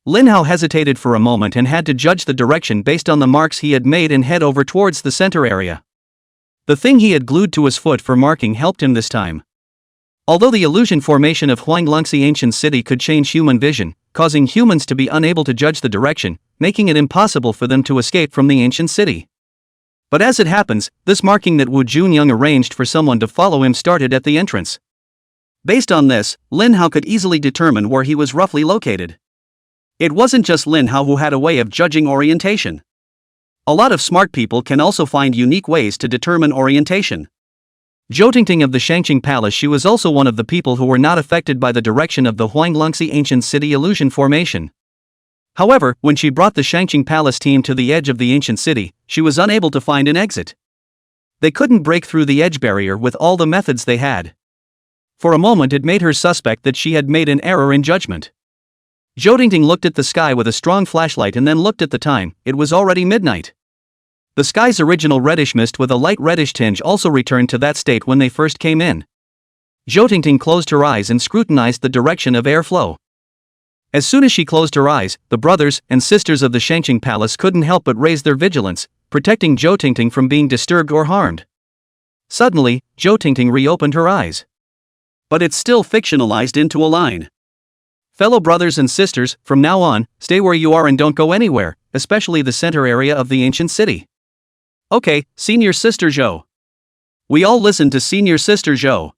Speaker 1: Lin Hao hesitated for a moment and had to judge the direction based on the marks he had made and head over towards the center area. The thing he had glued to his foot for marking helped him this time. Although the illusion formation of Huanglongxi ancient city could change human vision, causing humans to be unable to judge the direction, making it impossible for them to escape from the ancient city. But as it happens, this marking that Wu Junyang arranged for someone to follow him started at the entrance. Based on this, Lin Hao could easily determine where he was roughly located. It wasn't just Lin Hao who had a way of judging orientation. A lot of smart people can also find unique ways to determine orientation. Zhou Tingting of the Shangqing Palace, she was also one of the people who were not affected by the direction of the Huanglongxi ancient city illusion formation. However, when she brought the Shangqing Palace team to the edge of the ancient city, she was unable to find an exit. They couldn't break through the edge barrier with all the methods they had. For a moment it made her suspect that she had made an error in judgment. Zhou Tingting looked at the sky with a strong flashlight and then looked at the time, it was already midnight. The sky's original reddish mist with a light reddish tinge also returned to that state when they first came in. Zhou Tingting closed her eyes and scrutinized the direction of airflow. As soon as she closed her eyes, the brothers and sisters of the Shangqing Palace couldn't help but raise their vigilance, protecting Zhou Tingting from being disturbed or harmed. Suddenly, Zhou Tingting reopened her eyes. But it's still fictionalized into a line. Fellow brothers and sisters, from now on, stay where you are and don't go anywhere, especially the center area of the ancient city. Okay, Senior Sister Zhou. We all listened to Senior Sister Zhou.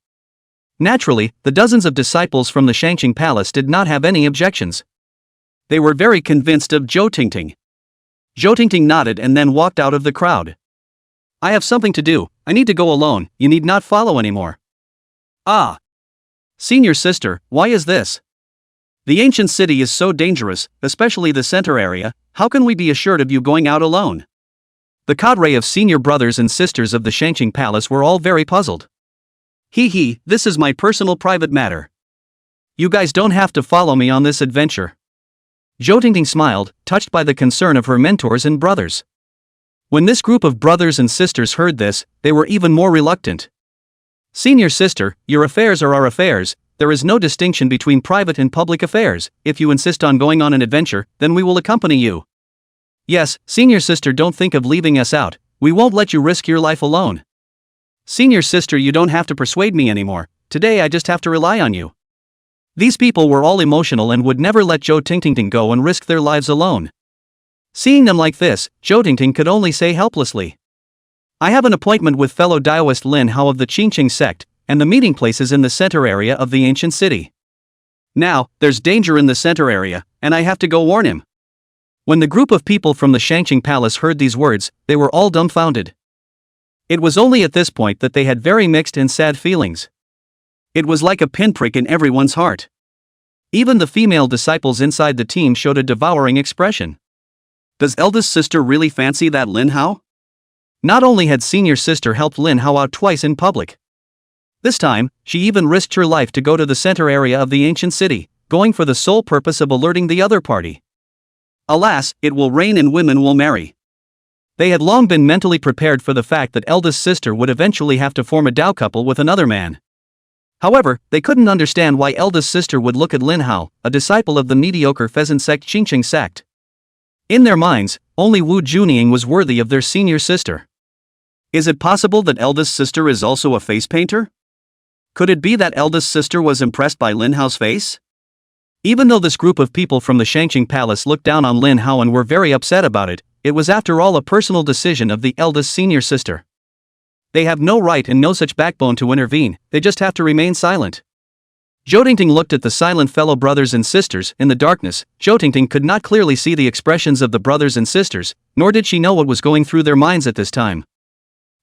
Speaker 1: Naturally, the dozens of disciples from the Shangqing Palace did not have any objections. They were very convinced of Zhou Tingting. Zhou Tingting nodded and then walked out of the crowd. I have something to do, I need to go alone, you need not follow anymore. Ah. Senior Sister, why is this? The ancient city is so dangerous, especially the center area, how can we be assured of you going out alone? The cadre of senior brothers and sisters of the Shangqing Palace were all very puzzled. Hee, this is my personal private matter. You guys don't have to follow me on this adventure. Zhou Tingting smiled, touched by the concern of her mentors and brothers. When this group of brothers and sisters heard this, they were even more reluctant. Senior sister, your affairs are our affairs, there is no distinction between private and public affairs, if you insist on going on an adventure, then we will accompany you. Yes, Senior Sister, don't think of leaving us out, we won't let you risk your life alone. Senior Sister, you don't have to persuade me anymore, today I just have to rely on you." These people were all emotional and would never let Zhou Tingting go and risk their lives alone. Seeing them like this, Zhou Tingting could only say helplessly, "I have an appointment with fellow Daoist Lin Hao of the Qingqing sect, and the meeting place is in the center area of the ancient city. Now, there's danger in the center area, and I have to go warn him." When the group of people from the Shangqing Palace heard these words, they were all dumbfounded. It was only at this point that they had very mixed and sad feelings. It was like a pinprick in everyone's heart. Even the female disciples inside the team showed a devouring expression. Does eldest sister really fancy that Lin Hao? Not only had senior sister helped Lin Hao out twice in public. This time, she even risked her life to go to the center area of the ancient city, going for the sole purpose of alerting the other party. Alas, it will rain and women will marry. They had long been mentally prepared for the fact that eldest sister would eventually have to form a Dao couple with another man. However, they couldn't understand why eldest sister would look at Lin Hao, a disciple of the mediocre pheasant sect Qingqing sect. In their minds, only Wu Junying was worthy of their senior sister. Is it possible that eldest sister is also a face painter? Could it be that eldest sister was impressed by Lin Hao's face? Even though this group of people from the Shangqing Palace looked down on Lin Hao and were very upset about it, it was after all a personal decision of the eldest senior sister. They have no right and no such backbone to intervene, they just have to remain silent. Zhou Tingting looked at the silent fellow brothers and sisters. In the darkness, Zhou Tingting could not clearly see the expressions of the brothers and sisters, nor did she know what was going through their minds at this time.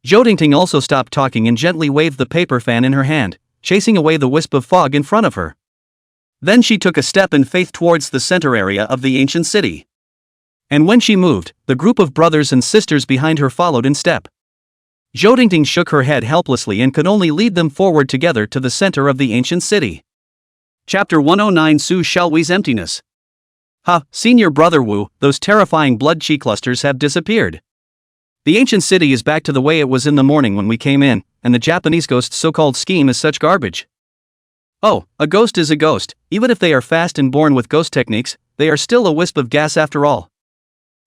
Speaker 1: Zhou Tingting also stopped talking and gently waved the paper fan in her hand, chasing away the wisp of fog in front of her. Then she took a step in faith towards the center area of the ancient city. And when she moved, the group of brothers and sisters behind her followed in step. Zhou Tingting shook her head helplessly and could only lead them forward together to the center of the ancient city. Chapter 109 Su Xiaohui's Emptiness. Senior brother Wu, those terrifying blood chi clusters have disappeared. The ancient city is back to the way it was in the morning when we came in, and the Japanese ghost's so-called scheme is such garbage. Oh, a ghost is a ghost, even if they are fast and born with ghost techniques, they are still a wisp of gas after all.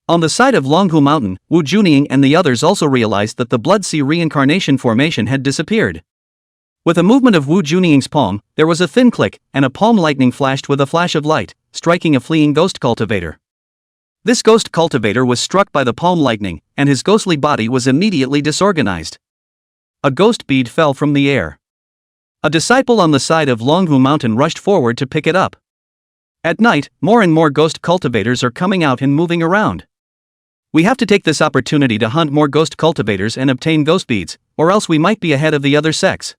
Speaker 1: On the side of Longhu Mountain, Wu Junying and the others also realized that the Blood Sea reincarnation formation had disappeared. With a movement of Wu Junying's palm, there was a thin click, and a palm lightning flashed with a flash of light, striking a fleeing ghost cultivator. This ghost cultivator was struck by the palm lightning, and his ghostly body was immediately disorganized. A ghost bead fell from the air. A disciple on the side of Longhu Mountain rushed forward to pick it up. At night, more and more ghost cultivators are coming out and moving around. We have to take this opportunity to hunt more ghost cultivators and obtain ghost beads, or else we might be ahead of the other sects.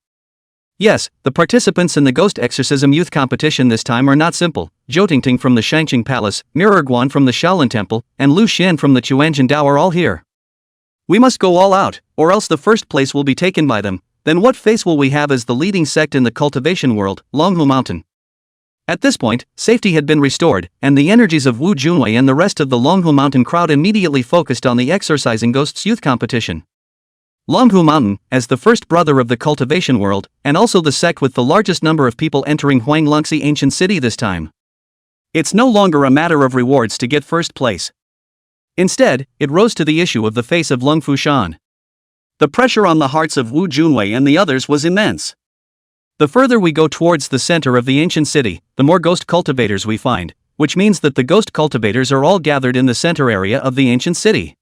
Speaker 1: Yes, the participants in the Ghost Exorcism Youth Competition this time are not simple. Zhou Tingting from the Shangqing Palace, Mirror Guan from the Shaolin Temple, and Lu Xian from the Chuanjian Dao are all here. We must go all out, or else the first place will be taken by them. Then what face will we have as the leading sect in the cultivation world, Longhu Mountain? At this point, safety had been restored, and the energies of Wu Junwei and the rest of the Longhu Mountain crowd immediately focused on the Exorcising Ghosts Youth Competition. Longhu Mountain, as the first brother of the cultivation world, and also the sect with the largest number of people entering Huanglongxi ancient city this time. It's no longer a matter of rewards to get first place. Instead, it rose to the issue of the face of Lung Fushan. The pressure on the hearts of Wu Junwei and the others was immense. The further we go towards the center of the ancient city, the more ghost cultivators we find, which means that the ghost cultivators are all gathered in the center area of the ancient city.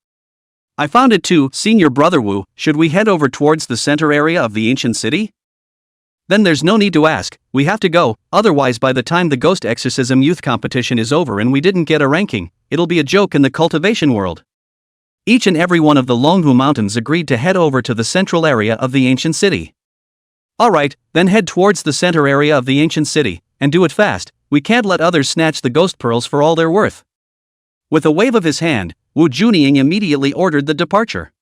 Speaker 1: I found it too, Senior Brother Wu. Should we head over towards the center area of the ancient city? Then there's no need to ask, we have to go, otherwise by the time the Ghost Exorcism Youth Competition is over and we didn't get a ranking, it'll be a joke in the cultivation world. Each and every one of the Longhu Mountains agreed to head over to the central area of the ancient city. Alright, then head towards the center area of the ancient city, and do it fast, we can't let others snatch the ghost pearls for all they're worth. With a wave of his hand, Wu Junying immediately ordered the departure.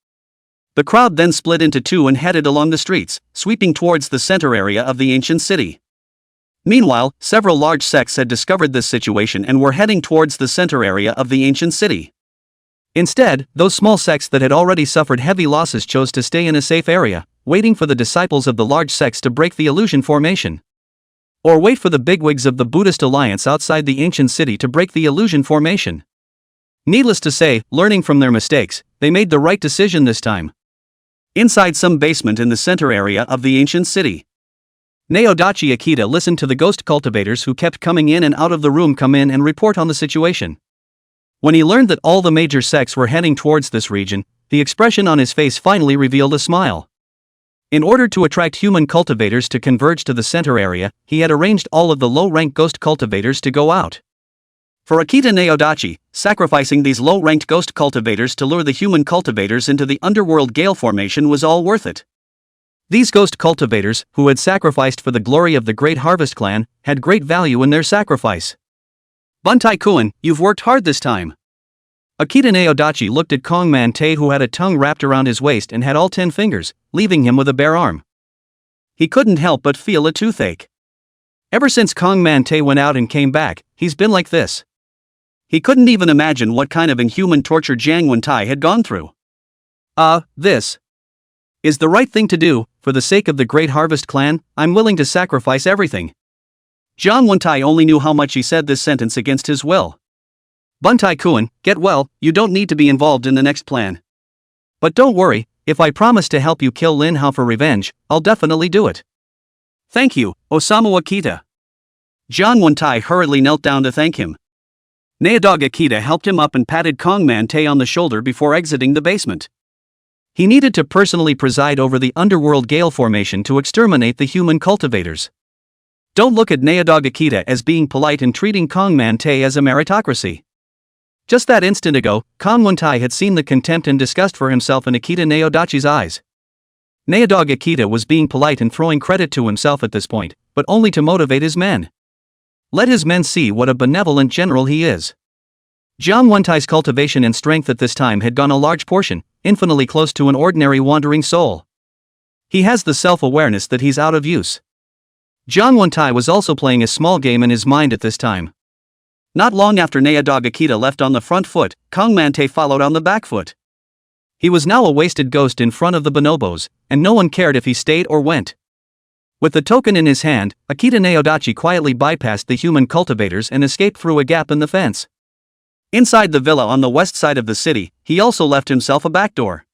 Speaker 1: The crowd then split into two and headed along the streets, sweeping towards the center area of the ancient city. Meanwhile, several large sects had discovered this situation and were heading towards the center area of the ancient city. Instead, those small sects that had already suffered heavy losses chose to stay in a safe area, waiting for the disciples of the large sects to break the illusion formation. Or wait for the bigwigs of the Buddhist alliance outside the ancient city to break the illusion formation. Needless to say, learning from their mistakes, they made the right decision this time. Inside some basement in the center area of the ancient city, Naodachi Akita listened to the ghost cultivators who kept coming in and out of the room come in and report on the situation. When he learned that all the major sects were heading towards this region, the expression on his face finally revealed a smile. In order to attract human cultivators to converge to the center area, he had arranged all of the low-ranked ghost cultivators to go out. For Akita Naodachi, sacrificing these low-ranked ghost cultivators to lure the human cultivators into the underworld gale formation was all worth it. These ghost cultivators, who had sacrificed for the glory of the Great Harvest Clan, had great value in their sacrifice. Buntai-kun, you've worked hard this time. Akita Naodachi looked at Kongman Tae, who had a tongue wrapped around his waist and had all 10 fingers, leaving him with a bare arm. He couldn't help but feel a toothache. Ever since Kongman Tae went out and came back, he's been like this. He couldn't even imagine what kind of inhuman torture Jiang Wentai had gone through. This is the right thing to do. For the sake of the Great Harvest Clan, I'm willing to sacrifice everything. Jiang Wentai only knew how much he said this sentence against his will. Buntai-kun, get well, you don't need to be involved in the next plan. But don't worry, if I promise to help you kill Lin Hao for revenge, I'll definitely do it. Thank you, Osamu Akita. Jiang Wentai hurriedly knelt down to thank him. Naodog Akita helped him up and patted Kongman Tae on the shoulder before exiting the basement. He needed to personally preside over the underworld gale formation to exterminate the human cultivators. Don't look at Naodog Akita as being polite and treating Kongman Tae as a meritocracy. Just that instant ago, Kongman Tae had seen the contempt and disgust for himself in Akita Naodachi's eyes. Naodog Akita was being polite and throwing credit to himself at this point, but only to motivate his men. Let his men see what a benevolent general he is. Jiang Wentai's cultivation and strength at this time had gone a large portion, infinitely close to an ordinary wandering soul. He has the self-awareness that he's out of use. Jiang Wentai was also playing a small game in his mind at this time. Not long after Naodog Akita left on the front foot, Kongman Tae followed on the back foot. He was now a wasted ghost in front of the bonobos, and no one cared if he stayed or went. With the token in his hand, Akita Naodachi quietly bypassed the human cultivators and escaped through a gap in the fence. Inside the villa on the west side of the city, he also left himself a back door.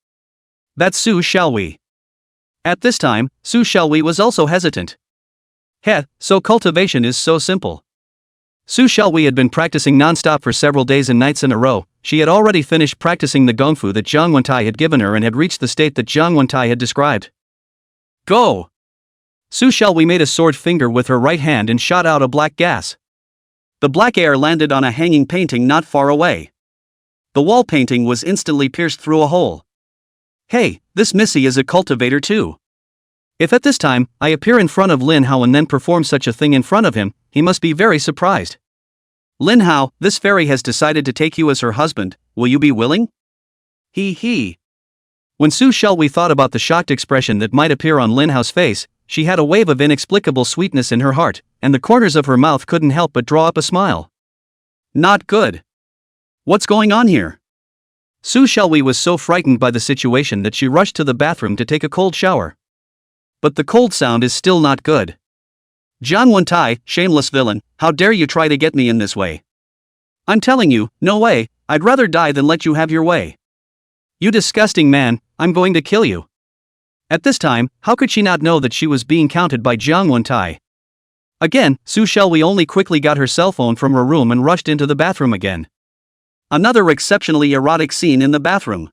Speaker 1: That's Su Xiaowei. At this time, Su Xiaowei was also hesitant. So cultivation is so simple. Su Xiaowei had been practicing non-stop for several days and nights in a row. She had already finished practicing the gongfu that Jiang Wentai had given her and had reached the state that Jiang Wentai had described. Go! Su Xiaowei made a sword finger with her right hand and shot out a black gas. The black air landed on a hanging painting not far away. The wall painting was instantly pierced through a hole. Hey, this Missy is a cultivator too. If at this time, I appear in front of Lin Hao and then perform such a thing in front of him, he must be very surprised. Lin Hao, this fairy has decided to take you as her husband, will you be willing? He. When Su Xiaowei thought about the shocked expression that might appear on Lin Hao's face, she had a wave of inexplicable sweetness in her heart, and the corners of her mouth couldn't help but draw up a smile. Not good. What's going on here? Su Xiaowei was so frightened by the situation that she rushed to the bathroom to take a cold shower. But the cold sound is still not good. Jiang Wentai, shameless villain, how dare you try to get me in this way? I'm telling you, no way, I'd rather die than let you have your way. You disgusting man, I'm going to kill you. At this time, how could she not know that she was being counted by Jiang Wentai? Again, Su Xiaowei only quickly got her cell phone from her room and rushed into the bathroom again. Another exceptionally erotic scene in the bathroom.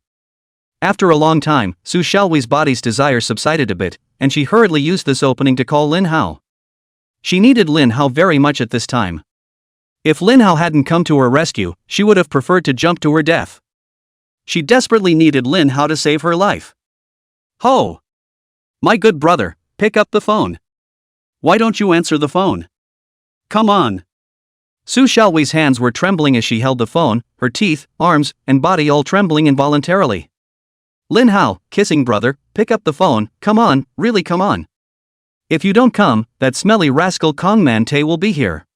Speaker 1: After a long time, Su Xiaowei's body's desire subsided a bit, and she hurriedly used this opening to call Lin Hao. She needed Lin Hao very much at this time. If Lin Hao hadn't come to her rescue, she would have preferred to jump to her death. She desperately needed Lin Hao to save her life. Ho! My good brother, pick up the phone. Why don't you answer the phone? Come on. Su Xiaowei's hands were trembling as she held the phone, her teeth, arms, and body all trembling involuntarily. Lin Hao, kissing brother, pick up the phone, come on, really come on. If you don't come, that smelly rascal Kongman Tae will be here.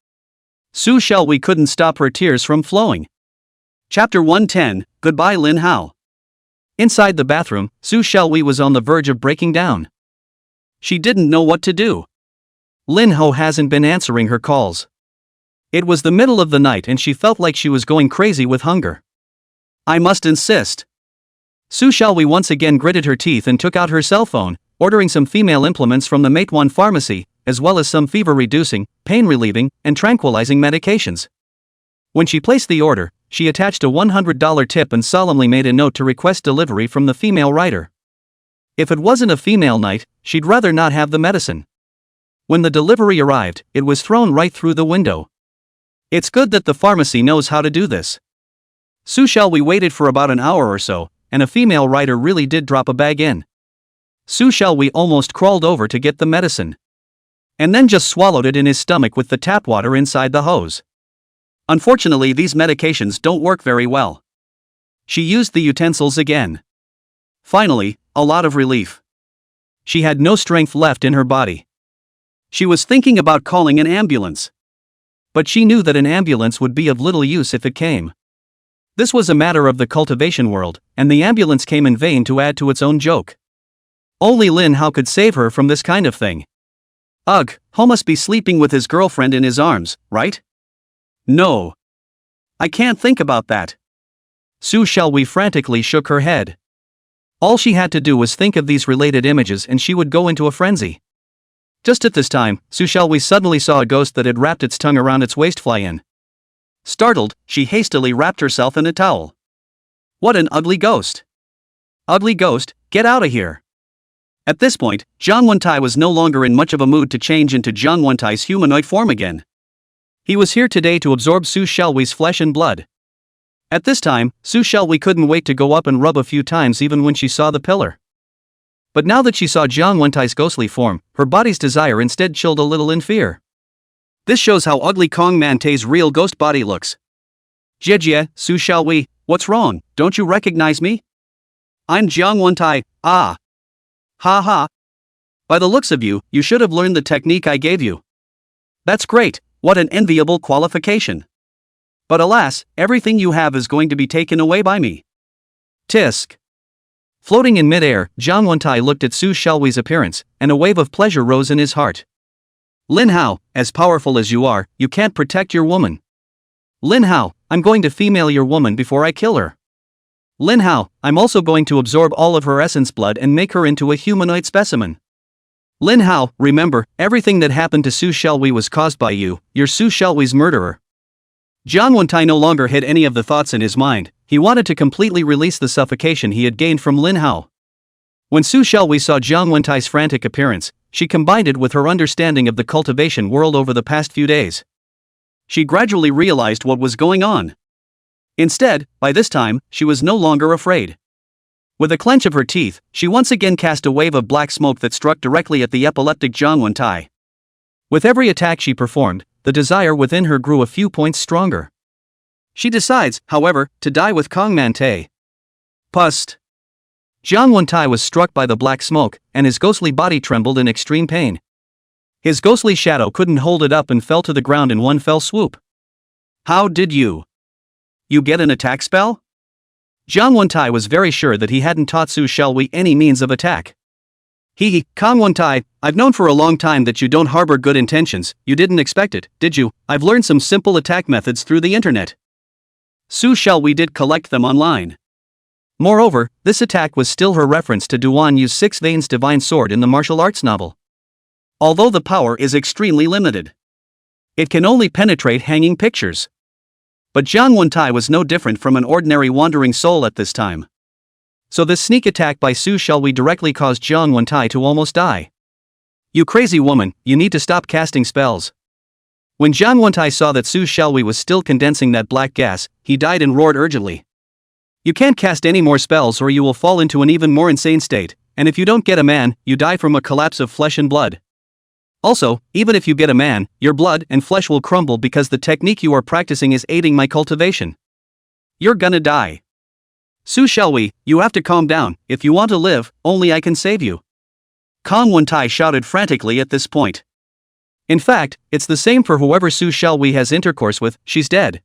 Speaker 1: Su Xiaowei couldn't stop her tears from flowing. Chapter 110, Goodbye Lin Hao. Inside the bathroom, Su Xiaowei was on the verge of breaking down. She didn't know what to do. Lin Hao hasn't been answering her calls. It was the middle of the night and she felt like she was going crazy with hunger. I must insist. Su Xiaowei once again gritted her teeth and took out her cell phone, ordering some female implements from the Matewan pharmacy, as well as some fever-reducing, pain-relieving, and tranquilizing medications. When she placed the order, she attached a $100 tip and solemnly made a note to request delivery from the female writer. If it wasn't a female night, she'd rather not have the medicine. When the delivery arrived, it was thrown right through the window. It's good that the pharmacy knows how to do this. We waited for about an hour or so, and a female writer really did drop a bag in. We almost crawled over to get the medicine. And then just swallowed it in his stomach with the tap water inside the hose. Unfortunately, these medications don't work very well. She used the utensils again. Finally, a lot of relief. She had no strength left in her body. She was thinking about calling an ambulance. But she knew that an ambulance would be of little use if it came. This was a matter of the cultivation world, and the ambulance came in vain to add to its own joke. Only Lin Hao could save her from this kind of thing. Ugh, Ho must be sleeping with his girlfriend in his arms, right? No. I can't think about that. We frantically shook her head. All she had to do was think of these related images and she would go into a frenzy. Just at this time, we suddenly saw a ghost that had wrapped its tongue around its waist fly in. Startled, she hastily wrapped herself in a towel. What an ugly ghost! Ugly ghost, get out of here! At this point, Zhang Wentai was no longer in much of a mood to change into Zhang Wentai's humanoid form again. He was here today to absorb Su Xiaohui's flesh and blood. At this time, Su Xiaohui couldn't wait to go up and rub a few times even when she saw the pillar. But now that she saw Zhang Wentai's ghostly form, her body's desire instead chilled a little in fear. This shows how ugly Kong Mantei's real ghost body looks. Jie, Su Xiaohui, what's wrong, don't you recognize me? I'm Zhang Wentai, ah. Ha ha. By the looks of you, you should have learned the technique I gave you. That's great, what an enviable qualification. But alas, everything you have is going to be taken away by me. Tisk. Floating in midair, Zhang Wentai looked at Su Xiaohui's appearance, and a wave of pleasure rose in his heart. Lin Hao, as powerful as you are, you can't protect your woman. Lin Hao, I'm going to female your woman before I kill her. Lin Hao, I'm also going to absorb all of her essence blood and make her into a humanoid specimen. Lin Hao, remember, everything that happened to Su Xiaohui was caused by you, you're Su Xiaohui's murderer. Zhang Wentai no longer had any of the thoughts in his mind, he wanted to completely release the suffocation he had gained from Lin Hao. When Su Xiaohui saw Zhang Wentai's frantic appearance, she combined it with her understanding of the cultivation world over the past few days. She gradually realized what was going on. Instead, by this time, she was no longer afraid. With a clench of her teeth, she once again cast a wave of black smoke that struck directly at the epileptic Zhang Wentai. With every attack she performed, the desire within her grew a few points stronger. She decides, however, to die with Kong Mantei. Pust. Zhang Wentai was struck by the black smoke, and his ghostly body trembled in extreme pain. His ghostly shadow couldn't hold it up and fell to the ground in one fell swoop. How did you? You get an attack spell? Zhang Wentai was very sure that he hadn't taught Su Xiaohui any means of attack. Kong Wentai, I've known for a long time that you don't harbor good intentions, you didn't expect it, did you? I've learned some simple attack methods through the internet. Su Xiaohui did collect them online. Moreover, this attack was still her reference to Duan Yu's Six Veins divine sword in the martial arts novel. Although the power is extremely limited. It can only penetrate hanging pictures. But Zhang Wentai was no different from an ordinary wandering soul at this time. So this sneak attack by Su Xiaohui directly caused Zhang Wentai to almost die. You crazy woman, you need to stop casting spells. When Zhang Wentai saw that Su Xiaohui was still condensing that black gas, he died and roared urgently. You can't cast any more spells or you will fall into an even more insane state, and if you don't get a man, you die from a collapse of flesh and blood. Also, even if you get a man, your blood and flesh will crumble because the technique you are practicing is aiding my cultivation. You're gonna die. Su Xiaohui, you have to calm down, if you want to live, only I can save you. Kong Wentai shouted frantically at this point. In fact, it's the same for whoever Su Xiaohui has intercourse with, she's dead.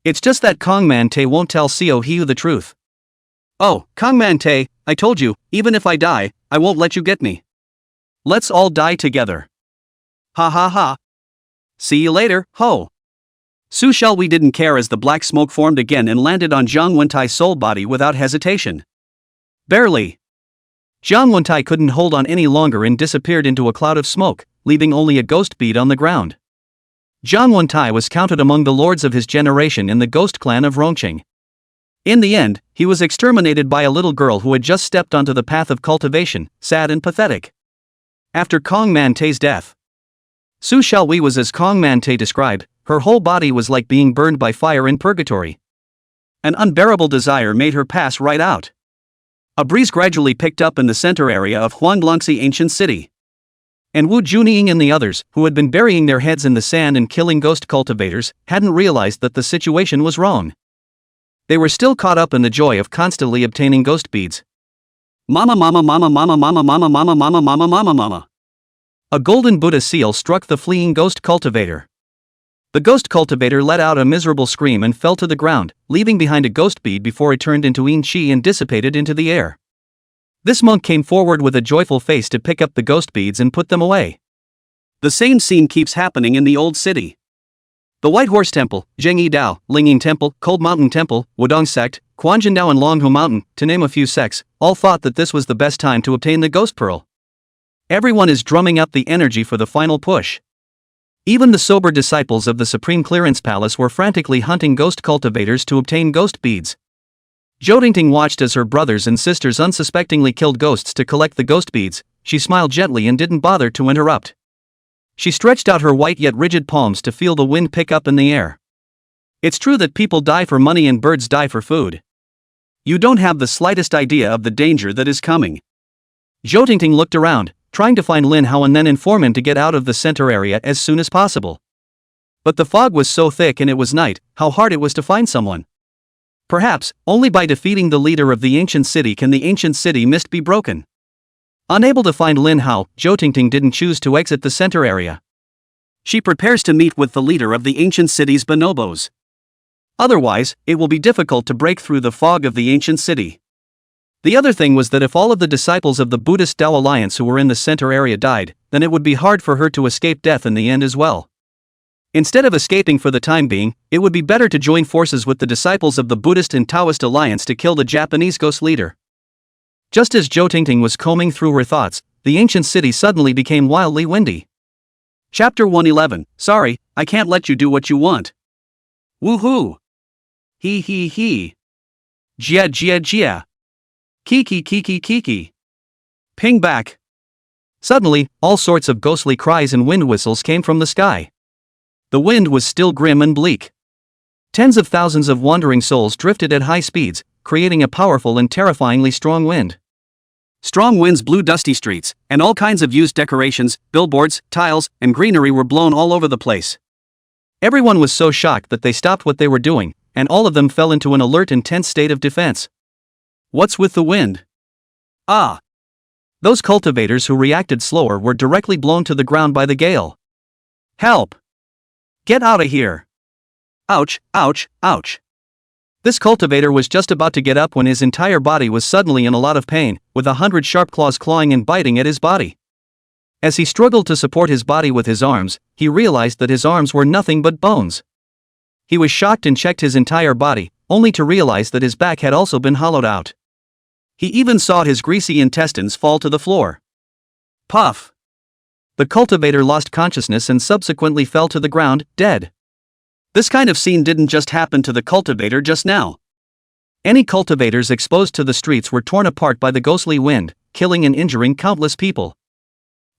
Speaker 1: It's just that Kong Mantei won't tell Xiao Hiu the truth. Oh, Kong Mantei, I told you, even if I die, I won't let you get me. Let's all die together. Ha ha ha. See you later, ho. Su Xiaohui didn't care as the black smoke formed again and landed on Zhang Wentai's soul body without hesitation. Barely. Zhang Wentai couldn't hold on any longer and disappeared into a cloud of smoke, leaving only a ghost bead on the ground. Zhang Wentai was counted among the lords of his generation in the ghost clan of Rongqing. In the end, he was exterminated by a little girl who had just stepped onto the path of cultivation, sad and pathetic. After Kong Man Tai's death, Su Xiaowei was as Kong Man Tai described, her whole body was like being burned by fire in purgatory. An unbearable desire made her pass right out. A breeze gradually picked up in the center area of Huanglongxi ancient city. And Wu Junying and the others, who had been burying their heads in the sand and killing ghost cultivators, hadn't realized that the situation was wrong. They were still caught up in the joy of constantly obtaining ghost beads. Mama mama mama mama mama mama mama mama mama mama mama. A golden Buddha seal struck the fleeing ghost cultivator. The ghost cultivator let out a miserable scream and fell to the ground, leaving behind a ghost bead before it turned into yin qi and dissipated into the air. This monk came forward with a joyful face to pick up the ghost beads and put them away. The same scene keeps happening in the old city. The White Horse Temple, Zhengyi Dao, Lingying Temple, Cold Mountain Temple, Wudong Sect, Quanjindao and Longhu Mountain, to name a few sects, all thought that this was the best time to obtain the ghost pearl. Everyone is drumming up the energy for the final push. Even the sober disciples of the Supreme Clearance Palace were frantically hunting ghost cultivators to obtain ghost beads. Zhou Tingting watched as her brothers and sisters unsuspectingly killed ghosts to collect the ghost beads. She smiled gently and didn't bother to interrupt. She stretched out her white yet rigid palms to feel the wind pick up in the air. It's true that people die for money and birds die for food. You don't have the slightest idea of the danger that is coming. Zhou Tingting looked around, trying to find Lin Hao and then inform him to get out of the center area as soon as possible. But the fog was so thick and it was night, how hard it was to find someone. Perhaps, only by defeating the leader of the ancient city can the ancient city mist be broken. Unable to find Lin Hao, Zhou Tingting didn't choose to exit the center area. She prepares to meet with the leader of the ancient city's bonobos. Otherwise, it will be difficult to break through the fog of the ancient city. The other thing was that if all of the disciples of the Buddhist Tao Alliance who were in the center area died, then it would be hard for her to escape death in the end as well. Instead of escaping for the time being, it would be better to join forces with the disciples of the Buddhist and Taoist Alliance to kill the Japanese ghost leader. Just as Zhou Tingting was combing through her thoughts, the ancient city suddenly became wildly windy. Chapter 111, Sorry, I can't let you do what you want. Woohoo! Hee hee hee. Jia jia jia. Kiki kiki kiki. Ping back. Suddenly, all sorts of ghostly cries and wind whistles came from the sky. The wind was still grim and bleak. Tens of thousands of wandering souls drifted at high speeds, creating a powerful and terrifyingly strong wind. Strong winds blew dusty streets, and all kinds of used decorations, billboards, tiles, and greenery were blown all over the place. Everyone was so shocked that they stopped what they were doing, and all of them fell into an alert and tense state of defense. What's with the wind? Ah! Those cultivators who reacted slower were directly blown to the ground by the gale. Help! Get out of here! Ouch, ouch, ouch. This cultivator was just about to get up when his entire body was suddenly in a lot of pain, with 100 sharp claws clawing and biting at his body. As he struggled to support his body with his arms, he realized that his arms were nothing but bones. He was shocked and checked his entire body, only to realize that his back had also been hollowed out. He even saw his greasy intestines fall to the floor. Puff! The cultivator lost consciousness and subsequently fell to the ground, dead. This kind of scene didn't just happen to the cultivator just now. Any cultivators exposed to the streets were torn apart by the ghostly wind, killing and injuring countless people.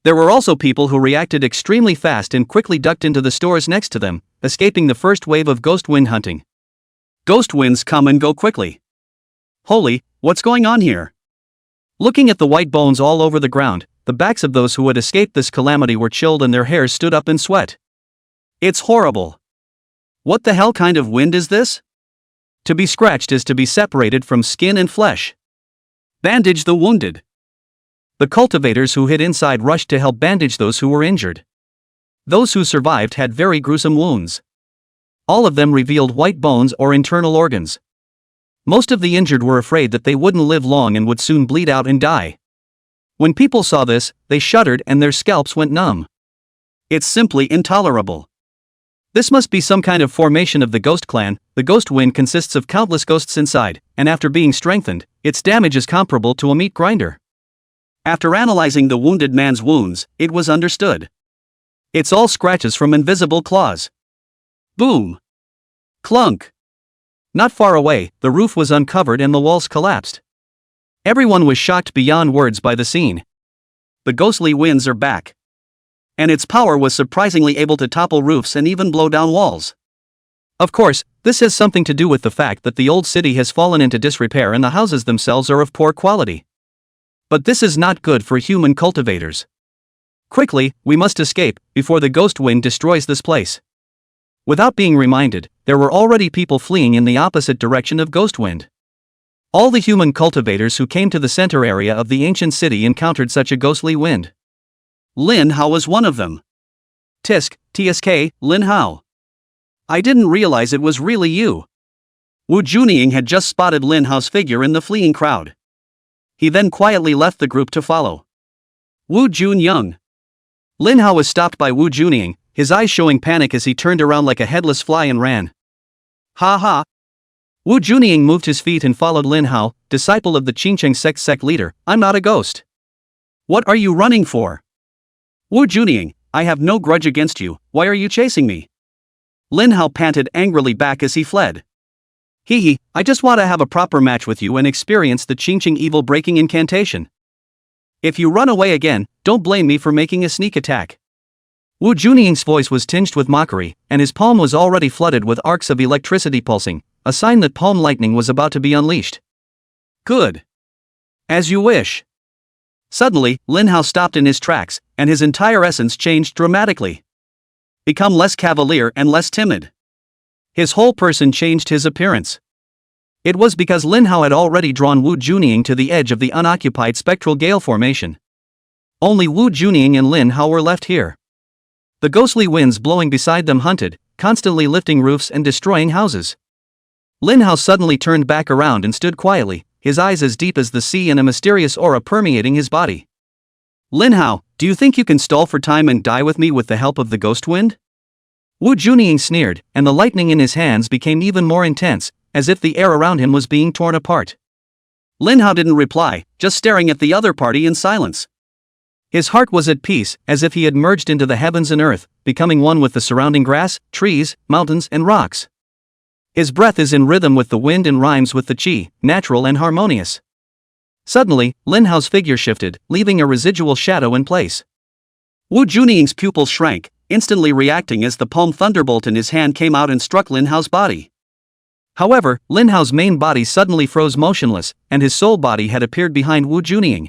Speaker 1: There were also people who reacted extremely fast and quickly ducked into the stores next to them, escaping the first wave of ghost wind hunting. Ghost winds come and go quickly. Holy, what's going on here? Looking at the white bones all over the ground, the backs of those who had escaped this calamity were chilled and their hairs stood up in sweat. It's horrible. What the hell kind of wind is this? To be scratched is to be separated from skin and flesh. Bandage the wounded. The cultivators who hid inside rushed to help bandage those who were injured. Those who survived had very gruesome wounds. All of them revealed white bones or internal organs. Most of the injured were afraid that they wouldn't live long and would soon bleed out and die. When people saw this, they shuddered and their scalps went numb. It's simply intolerable. This must be some kind of formation of the ghost clan. The ghost wind consists of countless ghosts inside, and after being strengthened, its damage is comparable to a meat grinder. After analyzing the wounded man's wounds, it was understood. It's all scratches from invisible claws. Boom! Clunk! Not far away, the roof was uncovered and the walls collapsed. Everyone was shocked beyond words by the scene. The ghostly winds are back. And its power was surprisingly able to topple roofs and even blow down walls. Of course, this has something to do with the fact that the old city has fallen into disrepair and the houses themselves are of poor quality. But this is not good for human cultivators. Quickly, we must escape, before the ghost wind destroys this place. Without being reminded, there were already people fleeing in the opposite direction of ghost wind. All the human cultivators who came to the center area of the ancient city encountered such a ghostly wind. Lin Hao was one of them. TSK, Lin Hao. I didn't realize it was really you. Wu Junying had just spotted Lin Hao's figure in the fleeing crowd. He then quietly left the group to follow Wu Junyoung. Lin Hao was stopped by Wu Junying, his eyes showing panic as he turned around like a headless fly and ran. Ha ha! Wu Junying moved his feet and followed Lin Hao, disciple of the Qingcheng sect leader. I'm not a ghost. What are you running for? Wu Junying, I have no grudge against you, why are you chasing me? Lin Hao panted angrily back as he fled. Hee, I just want to have a proper match with you and experience the Qingcheng evil breaking incantation. If you run away again, don't blame me for making a sneak attack. Wu Junying's voice was tinged with mockery, and his palm was already flooded with arcs of electricity pulsing, a sign that palm lightning was about to be unleashed. Good. As you wish. Suddenly, Lin Hao stopped in his tracks, and his entire essence changed dramatically. Become less cavalier and less timid. His whole person changed his appearance. It was because Lin Hao had already drawn Wu Junying to the edge of the unoccupied spectral gale formation. Only Wu Junying and Lin Hao were left here. The ghostly winds blowing beside them hunted, constantly lifting roofs and destroying houses. Lin Hao suddenly turned back around and stood quietly, his eyes as deep as the sea and a mysterious aura permeating his body. Lin Hao, do you think you can stall for time and die with me with the help of the ghost wind? Wu Junying sneered, and the lightning in his hands became even more intense, as if the air around him was being torn apart. Lin Hao didn't reply, just staring at the other party in silence. His heart was at peace, as if he had merged into the heavens and earth, becoming one with the surrounding grass, trees, mountains, and rocks. His breath is in rhythm with the wind and rhymes with the qi, natural and harmonious. Suddenly, Lin Hao's figure shifted, leaving a residual shadow in place. Wu Junying's pupils shrank, instantly reacting as the palm thunderbolt in his hand came out and struck Lin Hao's body. However, Lin Hao's main body suddenly froze motionless, and his soul body had appeared behind Wu Junying.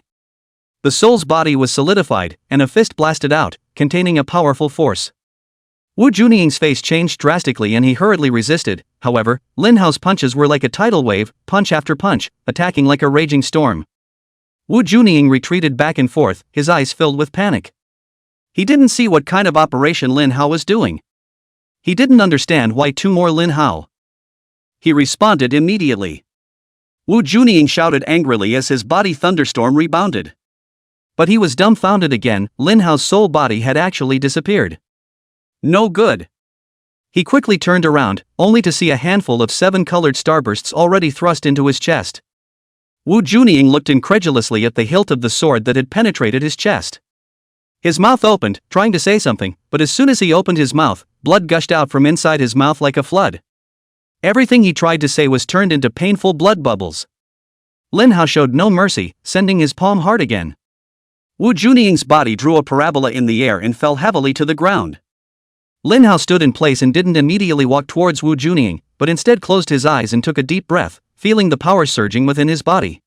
Speaker 1: The soul's body was solidified, and a fist blasted out, containing a powerful force. Wu Junying's face changed drastically and he hurriedly resisted. However, Lin Hao's punches were like a tidal wave, punch after punch, attacking like a raging storm. Wu Junying retreated back and forth, his eyes filled with panic. He didn't see what kind of operation Lin Hao was doing. He didn't understand why two more Lin Hao. He responded immediately. Wu Junying shouted angrily as his body thunderstorm rebounded. But he was dumbfounded again. Lin Hao's soul body had actually disappeared. No good. He quickly turned around, only to see a handful of 7 colored starbursts already thrust into his chest. Wu Junying looked incredulously at the hilt of the sword that had penetrated his chest. His mouth opened, trying to say something, but as soon as he opened his mouth, blood gushed out from inside his mouth like a flood. Everything he tried to say was turned into painful blood bubbles. Lin Hao showed no mercy, sending his palm hard again. Wu Junying's body drew a parabola in the air and fell heavily to the ground. Lin Hao stood in place and didn't immediately walk towards Wu Junying, but instead closed his eyes and took a deep breath, feeling the power surging within his body.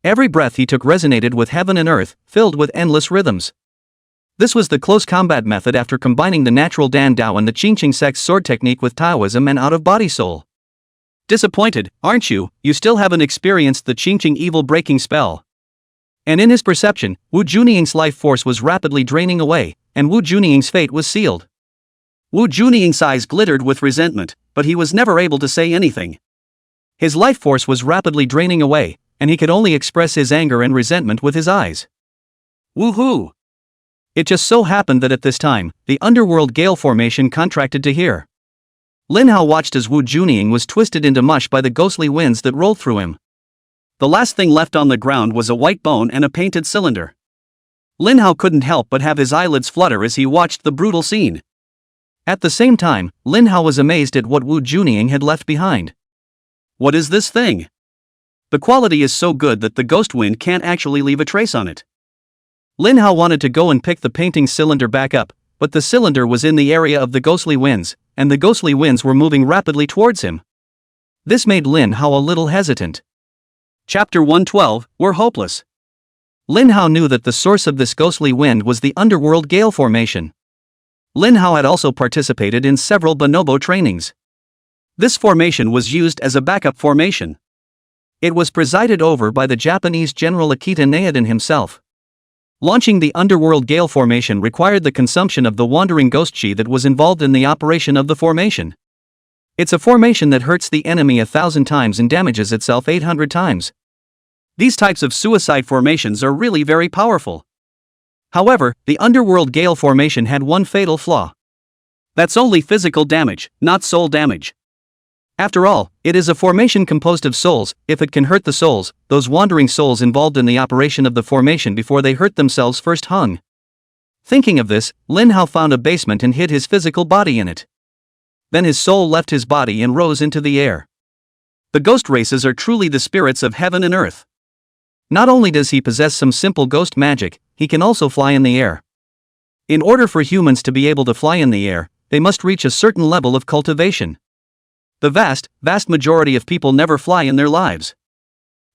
Speaker 1: Every breath he took resonated with heaven and earth, filled with endless rhythms. This was the close combat method after combining the natural Dan Dao and the Qingcheng sect's sword technique with Taoism and out-of-body soul. Disappointed, aren't you? You still haven't experienced the Qingcheng evil breaking spell. And in his perception, Wu Junying's life force was rapidly draining away, and Wu Junying's fate was sealed. Wu Junying's eyes glittered with resentment, but he was never able to say anything. His life force was rapidly draining away, and he could only express his anger and resentment with his eyes. Woohoo! It just so happened that at this time, the underworld gale formation contracted to hear. Lin Hao watched as Wu Junying was twisted into mush by the ghostly winds that rolled through him. The last thing left on the ground was a white bone and a painted cylinder. Lin Hao couldn't help but have his eyelids flutter as he watched the brutal scene. At the same time, Lin Hao was amazed at what Wu Junying had left behind. What is this thing? The quality is so good that the ghost wind can't actually leave a trace on it. Lin Hao wanted to go and pick the painting cylinder back up, but the cylinder was in the area of the ghostly winds, and the ghostly winds were moving rapidly towards him. This made Lin Hao a little hesitant. Chapter 112, We're Hopeless. Lin Hao knew that the source of this ghostly wind was the underworld gale formation. Lin Hao had also participated in several bonobo trainings. This formation was used as a backup formation. It was presided over by the Japanese General Akita Naoden himself. Launching the underworld gale formation required the consumption of the wandering ghost chi that was involved in the operation of the formation. It's a formation that hurts the enemy 1,000 times and damages itself 800 times. These types of suicide formations are really very powerful. However, the underworld gale formation had one fatal flaw. That's only physical damage, not soul damage. After all, it is a formation composed of souls. If it can hurt the souls, those wandering souls involved in the operation of the formation before they hurt themselves first hung. Thinking of this, Lin Hao found a basement and hid his physical body in it. Then his soul left his body and rose into the air. The ghost races are truly the spirits of heaven and earth. Not only does he possess some simple ghost magic, he can also fly in the air. In order for humans to be able to fly in the air, they must reach a certain level of cultivation. The vast majority of people never fly in their lives.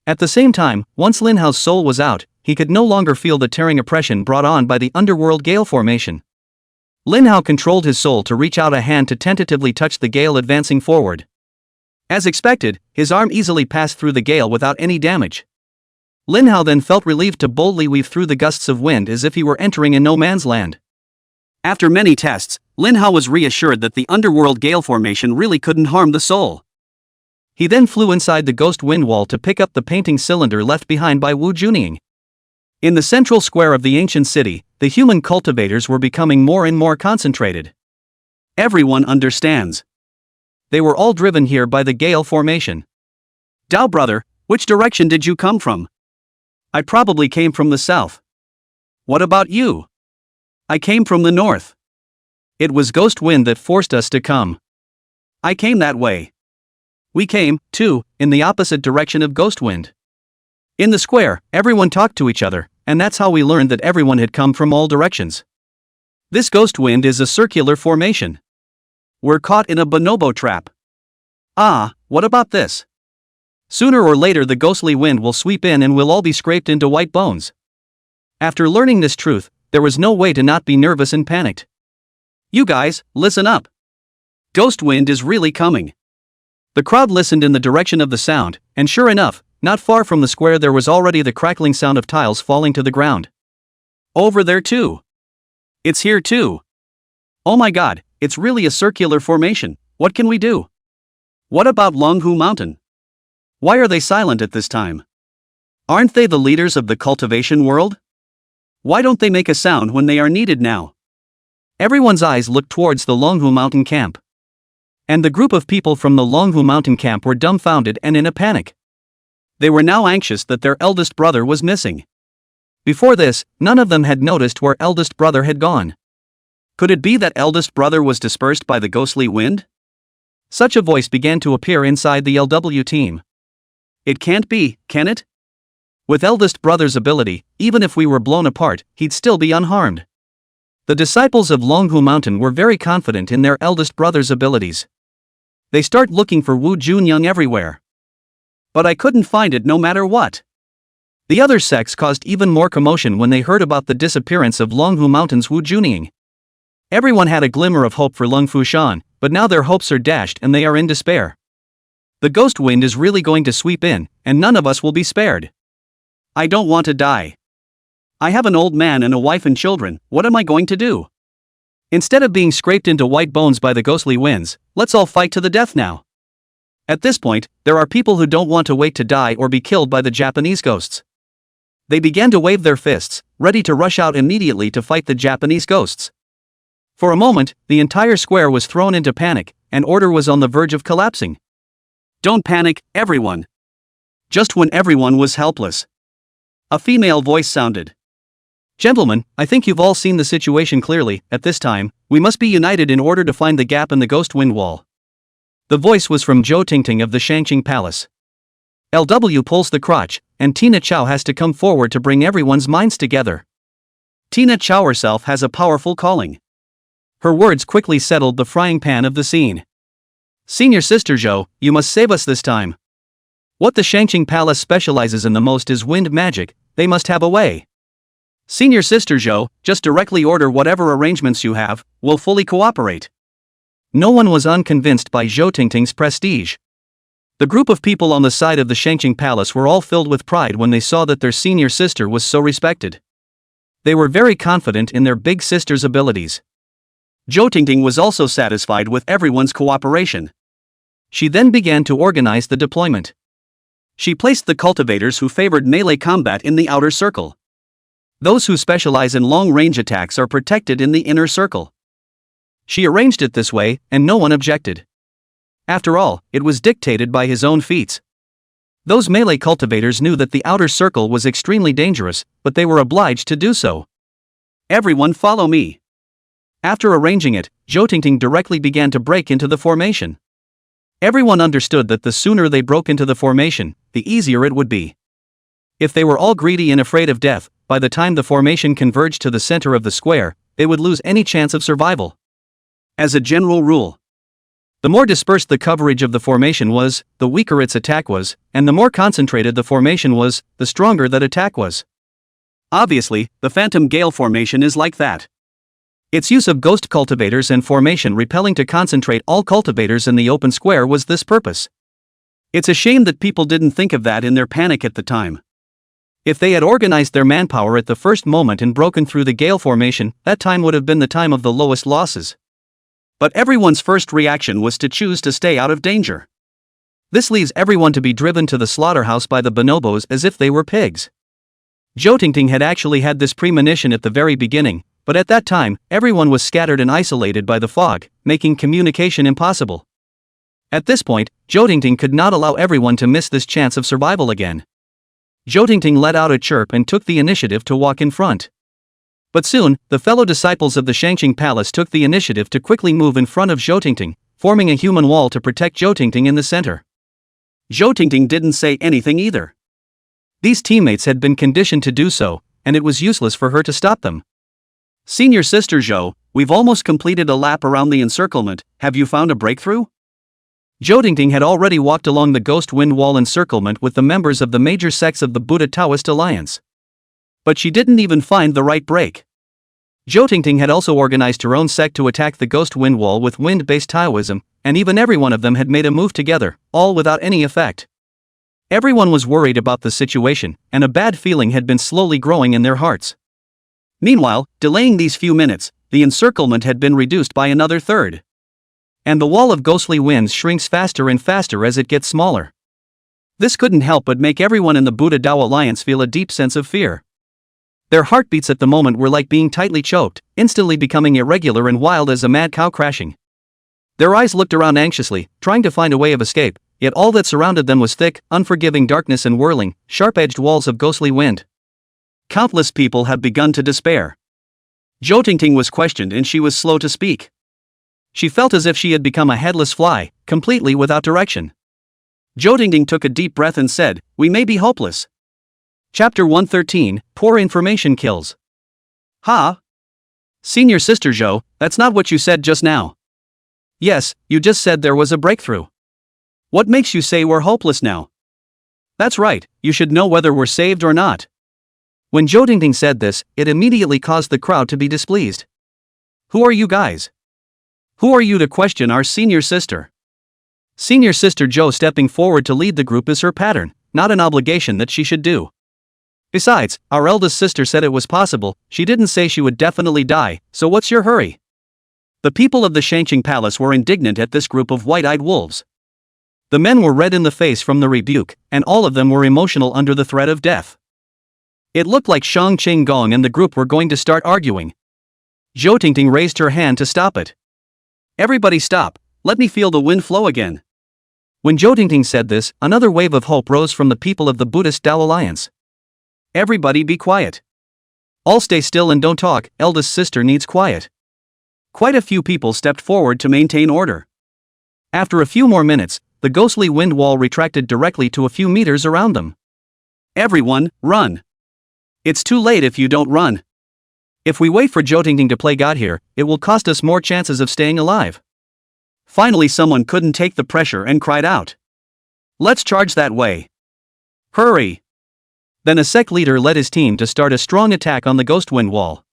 Speaker 1: At the same time, once Lin Hao's soul was out, he could no longer feel the tearing oppression brought on by the underworld gale formation. Lin Hao controlled his soul to reach out a hand to tentatively touch the gale advancing forward. As expected, his arm easily passed through the gale without any damage. Lin Hao then felt relieved to boldly weave through the gusts of wind as if he were entering a no man's land. After many tests, Lin Hao was reassured that the underworld gale formation really couldn't harm the soul. He then flew inside the ghost wind wall to pick up the painting cylinder left behind by Wu Junying. In the central square of the ancient city, the human cultivators were becoming more and more concentrated. Everyone understands. They were all driven here by the gale formation. Dao brother, which direction did you come from? I probably came from the south. What about you? I came from the north. It was ghost wind that forced us to come. I came that way. We came, too, in the opposite direction of ghost wind. In the square, everyone talked to each other, and that's how we learned that everyone had come from all directions. This ghost wind is a circular formation. We're caught in a bonobo trap. Ah, what about this? Sooner or later the ghostly wind will sweep in and we'll all be scraped into white bones. After learning this truth, there was no way to not be nervous and panicked. You guys, listen up. Ghost wind is really coming. The crowd listened in the direction of the sound, and sure enough, not far from the square there was already the crackling sound of tiles falling to the ground. Over there too. It's here too. Oh my god, it's really a circular formation. What can we do? What about Longhu Mountain? Why are they silent at this time? Aren't they the leaders of the cultivation world? Why don't they make a sound when they are needed now? Everyone's eyes looked towards the Longhu Mountain camp. And the group of people from the Longhu Mountain camp were dumbfounded and in a panic. They were now anxious that their eldest brother was missing. Before this, none of them had noticed where eldest brother had gone. Could it be that eldest brother was dispersed by the ghostly wind? Such a voice began to appear inside the LW team. It can't be, can it? With eldest brother's ability, even if we were blown apart, he'd still be unharmed. The disciples of Longhu Mountain were very confident in their eldest brother's abilities. They start looking for Wu Junying everywhere. But I couldn't find it no matter what. The other sects caused even more commotion when they heard about the disappearance of Longhu Mountain's Wu Junying. Everyone had a glimmer of hope for Lung Fushan, but now their hopes are dashed and they are in despair. The ghost wind is really going to sweep in, and none of us will be spared. I don't want to die. I have an old man and a wife and children, what am I going to do? Instead of being scraped into white bones by the ghostly winds, let's all fight to the death now. At this point, there are people who don't want to wait to die or be killed by the Japanese ghosts. They began to wave their fists, ready to rush out immediately to fight the Japanese ghosts. For a moment, the entire square was thrown into panic, and order was on the verge of collapsing. Don't panic, everyone. Just when everyone was helpless, a female voice sounded. Gentlemen, I think you've all seen the situation clearly. At this time, we must be united in order to find the gap in the ghost wind wall. The voice was from Zhou Tingting of the Shangqing Palace. LW pulls the crotch, and Tina Chow has to come forward to bring everyone's minds together. Tina Chow herself has a powerful calling. Her words quickly settled the frying pan of the scene. Senior Sister Zhou, you must save us this time. What the Shangqing Palace specializes in the most is wind magic. They must have a way. Senior Sister Zhou, just directly order whatever arrangements you have, we'll fully cooperate. No one was unconvinced by Zhou Tingting's prestige. The group of people on the side of the Shangqing Palace were all filled with pride when they saw that their senior sister was so respected. They were very confident in their big sister's abilities. Zhou Tingting was also satisfied with everyone's cooperation. She then began to organize the deployment. She placed the cultivators who favored melee combat in the outer circle. Those who specialize in long-range attacks are protected in the inner circle. She arranged it this way, and no one objected. After all, it was dictated by his own feats. Those melee cultivators knew that the outer circle was extremely dangerous, but they were obliged to do so. Everyone follow me. After arranging it, Zhou Tingting directly began to break into the formation. Everyone understood that the sooner they broke into the formation, the easier it would be. If they were all greedy and afraid of death, by the time the formation converged to the center of the square, they would lose any chance of survival. As a general rule, the more dispersed the coverage of the formation was, the weaker its attack was, and the more concentrated the formation was, the stronger that attack was. Obviously, the Phantom Gale formation is like that. Its use of ghost cultivators and formation repelling to concentrate all cultivators in the open square was this purpose. It's a shame that people didn't think of that in their panic at the time. If they had organized their manpower at the first moment and broken through the Gale formation, that time would have been the time of the lowest losses. But everyone's first reaction was to choose to stay out of danger. This leaves everyone to be driven to the slaughterhouse by the bonobos as if they were pigs. Zhou Tingting had actually had this premonition at the very beginning, but at that time, everyone was scattered and isolated by the fog, making communication impossible. At this point, Zhou Tingting could not allow everyone to miss this chance of survival again. Zhou Tingting let out a chirp and took the initiative to walk in front. But soon, the fellow disciples of the Shangqing Palace took the initiative to quickly move in front of Zhou Tingting, forming a human wall to protect Zhou Tingting in the center. Zhou Tingting didn't say anything either. These teammates had been conditioned to do so, and it was useless for her to stop them. Senior Sister Zhou, we've almost completed a lap around the encirclement. Have you found a breakthrough? Zhou Tingting had already walked along the Ghost Wind Wall encirclement with the members of the major sects of the Buddha Taoist Alliance. But she didn't even find the right break. Zhou Tingting had also organized her own sect to attack the Ghost Wind Wall with wind-based Taoism, and even every one of them had made a move together, all without any effect. Everyone was worried about the situation, and a bad feeling had been slowly growing in their hearts. Meanwhile, delaying these few minutes, the encirclement had been reduced by another third. And the wall of ghostly winds shrinks faster and faster as it gets smaller. This couldn't help but make everyone in the Buddha Tao Alliance feel a deep sense of fear. Their heartbeats at the moment were like being tightly choked, instantly becoming irregular and wild as a mad cow crashing. Their eyes looked around anxiously, trying to find a way of escape, yet all that surrounded them was thick, unforgiving darkness and whirling, sharp-edged walls of ghostly wind. Countless people had begun to despair. Zhou Tingting was questioned and she was slow to speak. She felt as if she had become a headless fly, completely without direction. Zhou Tingting took a deep breath and said, "We may be hopeless." Chapter 113, Poor Information Kills. Ha! Senior Sister Zhou, that's not what you said just now. Yes, you just said there was a breakthrough. What makes you say we're hopeless now? That's right, you should know whether we're saved or not. When Zhou Tingting said this, it immediately caused the crowd to be displeased. Who are you guys? Who are you to question our senior sister? Senior Sister Zhou stepping forward to lead the group is her pattern, not an obligation that she should do. Besides, our eldest sister said it was possible, she didn't say she would definitely die, so what's your hurry? The people of the Shangqing Palace were indignant at this group of white-eyed wolves. The men were red in the face from the rebuke, and all of them were emotional under the threat of death. It looked like Shang Qinggong and the group were going to start arguing. Zhou Tingting raised her hand to stop it. Everybody stop, let me feel the wind flow again. When Zhou Tingting said this, another wave of hope rose from the people of the Buddhist Tao Alliance. Everybody be quiet. All stay still and don't talk, eldest sister needs quiet. Quite a few people stepped forward to maintain order. After a few more minutes, the ghostly wind wall retracted directly to a few meters around them. Everyone, run! It's too late if you don't run. If we wait for Jotingting to play God here, it will cost us more chances of staying alive. Finally someone couldn't take the pressure and cried out. Let's charge that way. Hurry! Then a sect leader led his team to start a strong attack on the ghost wind wall.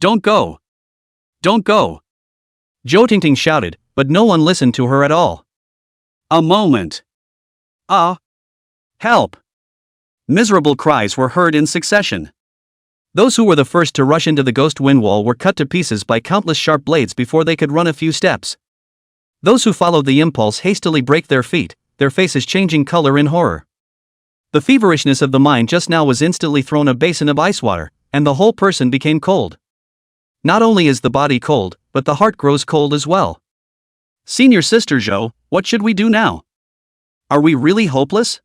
Speaker 1: Don't go! Don't go! Jotingting shouted, but no one listened to her at all. A moment. Help! Miserable cries were heard in succession. Those who were the first to rush into the ghost wind wall were cut to pieces by countless sharp blades before they could run a few steps. Those who followed the impulse hastily brake their feet, their faces changing color in horror. The feverishness of the mind just now was instantly thrown a basin of ice water, and the whole person became cold. Not only is the body cold, but the heart grows cold as well. Senior Sister Zhou, what should we do now? Are we really hopeless?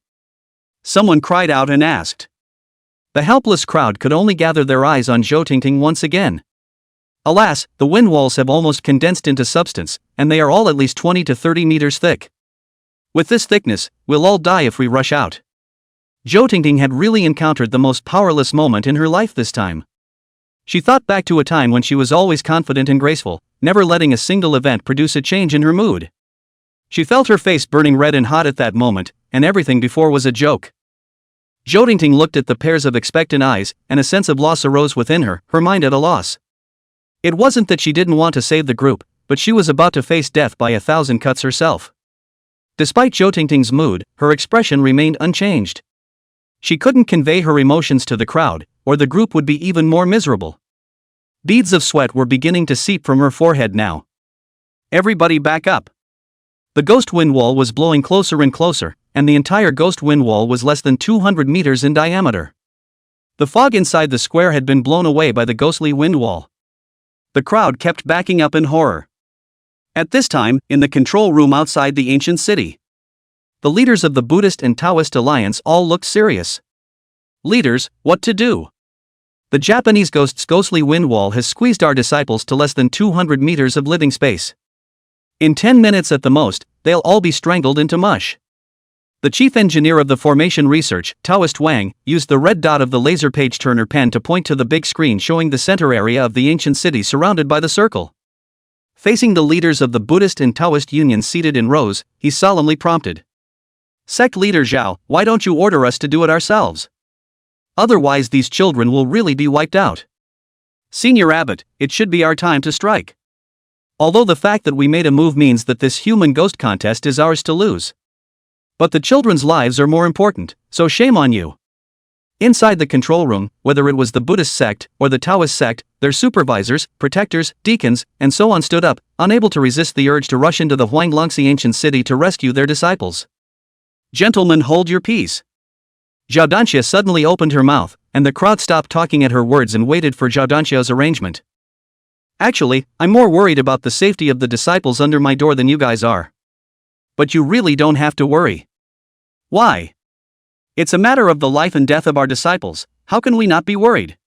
Speaker 1: Someone cried out and asked. The helpless crowd could only gather their eyes on Jotingting once again. Alas, the wind walls have almost condensed into substance, and they are all at least 20 to 30 meters thick. With this thickness, we'll all die if we rush out. Jotingting had really encountered the most powerless moment in her life this time. She thought back to a time when she was always confident and graceful, never letting a single event produce a change in her mood. She felt her face burning red and hot at that moment, and everything before was a joke. Jotingting looked at the pairs of expectant eyes, and a sense of loss arose within her, her mind at a loss. It wasn't that she didn't want to save the group, but she was about to face death by 1,000 cuts herself. Despite Jotingting's mood, her expression remained unchanged. She couldn't convey her emotions to the crowd, or the group would be even more miserable. Beads of sweat were beginning to seep from her forehead now. Everybody back up! The ghost wind wall was blowing closer and closer, and the entire ghost wind wall was less than 200 meters in diameter. The fog inside the square had been blown away by the ghostly wind wall. The crowd kept backing up in horror. At this time, in the control room outside the ancient city, the leaders of the Buddhist and Taoist alliance all looked serious. Leaders, what to do? The Japanese ghost's ghostly wind wall has squeezed our disciples to less than 200 meters of living space. In 10 minutes at the most, they'll all be strangled into mush. The chief engineer of the formation research, Taoist Wang, used the red dot of the laser page-turner pen to point to the big screen showing the center area of the ancient city surrounded by the circle. Facing the leaders of the Buddhist and Taoist unions seated in rows, he solemnly prompted. Sect leader Zhao, why don't you order us to do it ourselves? Otherwise these children will really be wiped out. Senior Abbot, it should be our time to strike. Although the fact that we made a move means that this human ghost contest is ours to lose. But the children's lives are more important, so shame on you. Inside the control room, whether it was the Buddhist sect or the Taoist sect, their supervisors, protectors, deacons, and so on stood up, unable to resist the urge to rush into the Huanglongxi ancient city to rescue their disciples. Gentlemen, hold your peace. Zhao Danxia suddenly opened her mouth, and the crowd stopped talking at her words and waited for Zhao Danxia's arrangement. Actually, I'm more worried about the safety of the disciples under my door than you guys are. But you really don't have to worry. Why? It's a matter of the life and death of our disciples, how can we not be worried?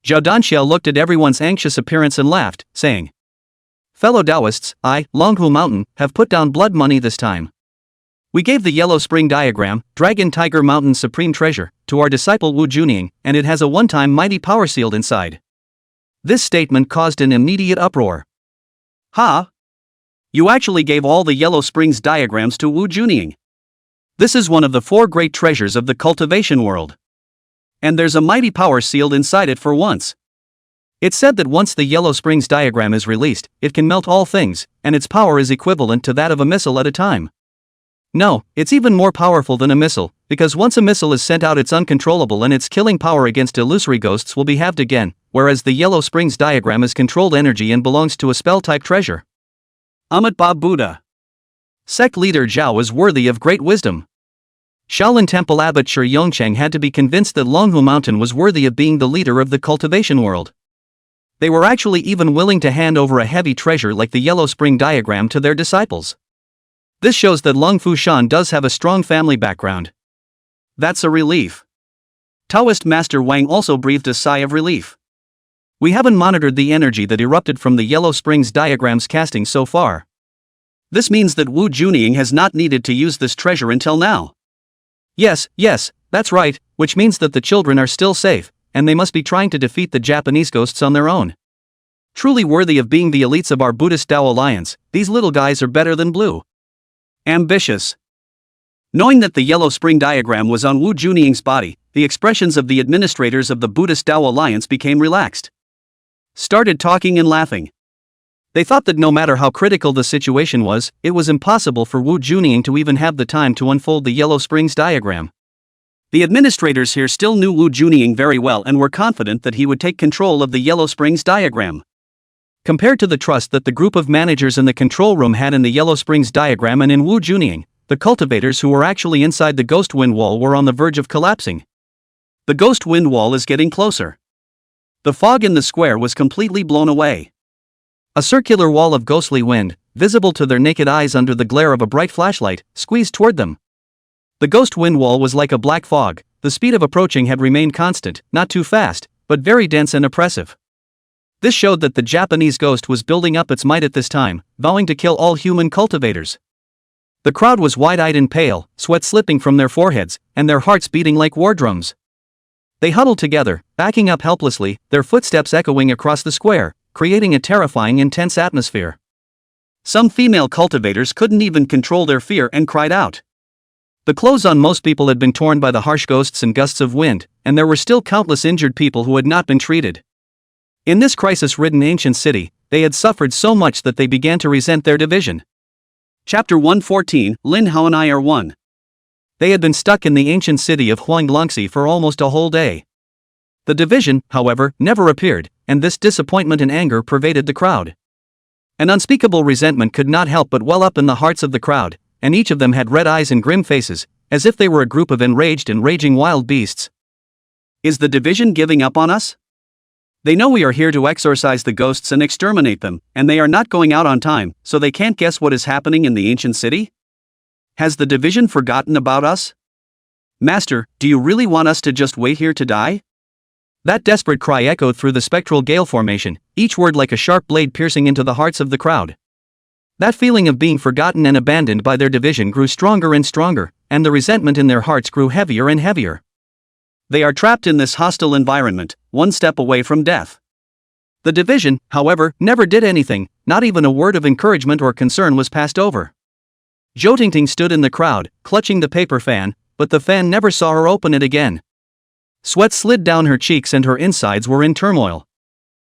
Speaker 1: Zhao Danxia looked at everyone's anxious appearance and laughed, saying, Fellow Taoists, I, Longhu Mountain, have put down blood money this time. We gave the Yellow Spring diagram, Dragon Tiger Mountain's supreme treasure, to our disciple Wu Junying, and it has a one-time mighty power sealed inside. This statement caused an immediate uproar. Ha! You actually gave all the Yellow Springs diagrams to Wu Junying. This is one of the 4 great treasures of the cultivation world. And there's a mighty power sealed inside it for once. It's said that once the Yellow Springs diagram is released, it can melt all things, and its power is equivalent to that of a missile at a time. No, it's even more powerful than a missile, because once a missile is sent out it's uncontrollable and its killing power against illusory ghosts will be halved again, whereas the Yellow Springs diagram is controlled energy and belongs to a spell-type treasure. Amitabha Buddha. Sect leader Zhao is worthy of great wisdom. Shaolin Temple Abbot Shi Yongcheng had to be convinced that Longhu Mountain was worthy of being the leader of the cultivation world. They were actually even willing to hand over a heavy treasure like the Yellow Spring diagram to their disciples. This shows that Long Fushan does have a strong family background. That's a relief. Taoist Master Wang also breathed a sigh of relief. We haven't monitored the energy that erupted from the Yellow Springs diagram's casting so far. This means that Wu Junying has not needed to use this treasure until now. Yes, that's right, which means that the children are still safe, and they must be trying to defeat the Japanese ghosts on their own. Truly worthy of being the elites of our Buddhist Tao Alliance, these little guys are better than blue. Ambitious. Knowing that the Yellow Spring diagram was on Wu Junying's body, the expressions of the administrators of the Buddhist Tao Alliance became relaxed. Started talking and laughing. They thought that no matter how critical the situation was, it was impossible for Wu Junying to even have the time to unfold the Yellow Springs diagram. The administrators here still knew Wu Junying very well and were confident that he would take control of the Yellow Springs diagram. Compared to the trust that the group of managers in the control room had in the Yellow Springs diagram and in Wu Junying, the cultivators who were actually inside the ghost wind wall were on the verge of collapsing. The ghost wind wall is getting closer. The fog in the square was completely blown away. A circular wall of ghostly wind, visible to their naked eyes under the glare of a bright flashlight, squeezed toward them. The ghost wind wall was like a black fog. The speed of approaching had remained constant, not too fast, but very dense and oppressive. This showed that the Japanese ghost was building up its might at this time, vowing to kill all human cultivators. The crowd was wide-eyed and pale, sweat slipping from their foreheads, and their hearts beating like war drums. They huddled together, backing up helplessly, their footsteps echoing across the square, creating a terrifying, intense atmosphere. Some female cultivators couldn't even control their fear and cried out. The clothes on most people had been torn by the harsh ghosts and gusts of wind, and there were still countless injured people who had not been treated. In this crisis-ridden ancient city, they had suffered so much that they began to resent their division. Chapter 114, Lin Hao and I are one. They had been stuck in the ancient city of Huanglongxi for almost a whole day. The division, however, never appeared, and this disappointment and anger pervaded the crowd. An unspeakable resentment could not help but well up in the hearts of the crowd, and each of them had red eyes and grim faces, as if they were a group of enraged and raging wild beasts. Is the division giving up on us? They know we are here to exorcise the ghosts and exterminate them, and they are not going out on time, so they can't guess what is happening in the ancient city? Has the division forgotten about us? Master, do you really want us to just wait here to die? That desperate cry echoed through the spectral gale formation, each word like a sharp blade piercing into the hearts of the crowd. That feeling of being forgotten and abandoned by their division grew stronger and stronger, and the resentment in their hearts grew heavier and heavier. They are trapped in this hostile environment, one step away from death. The division, however, never did anything, not even a word of encouragement or concern was passed over. Zhou Tingting stood in the crowd, clutching the paper fan, but the fan never saw her open it again. Sweat slid down her cheeks and her insides were in turmoil.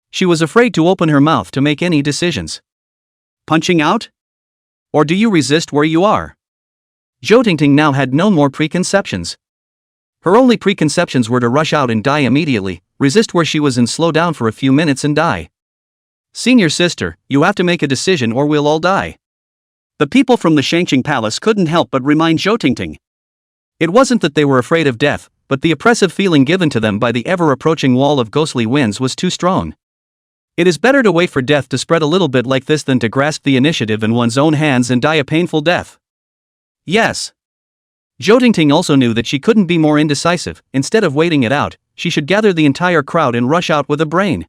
Speaker 1: She was afraid to open her mouth to make any decisions. Punching out? Or do you resist where you are? Zhou Tingting now had no more preconceptions. Her only preconceptions were to rush out and die immediately, resist where she was and slow down for a few minutes and die. Senior sister, you have to make a decision or we'll all die. The people from the Shangqing Palace couldn't help but remind Zhou Tingting. It wasn't that they were afraid of death, but the oppressive feeling given to them by the ever-approaching wall of ghostly winds was too strong. It is better to wait for death to spread a little bit like this than to grasp the initiative in one's own hands and die a painful death. Yes. Zhou Tingting also knew that she couldn't be more indecisive. Instead of waiting it out, she should gather the entire crowd and rush out with a brain.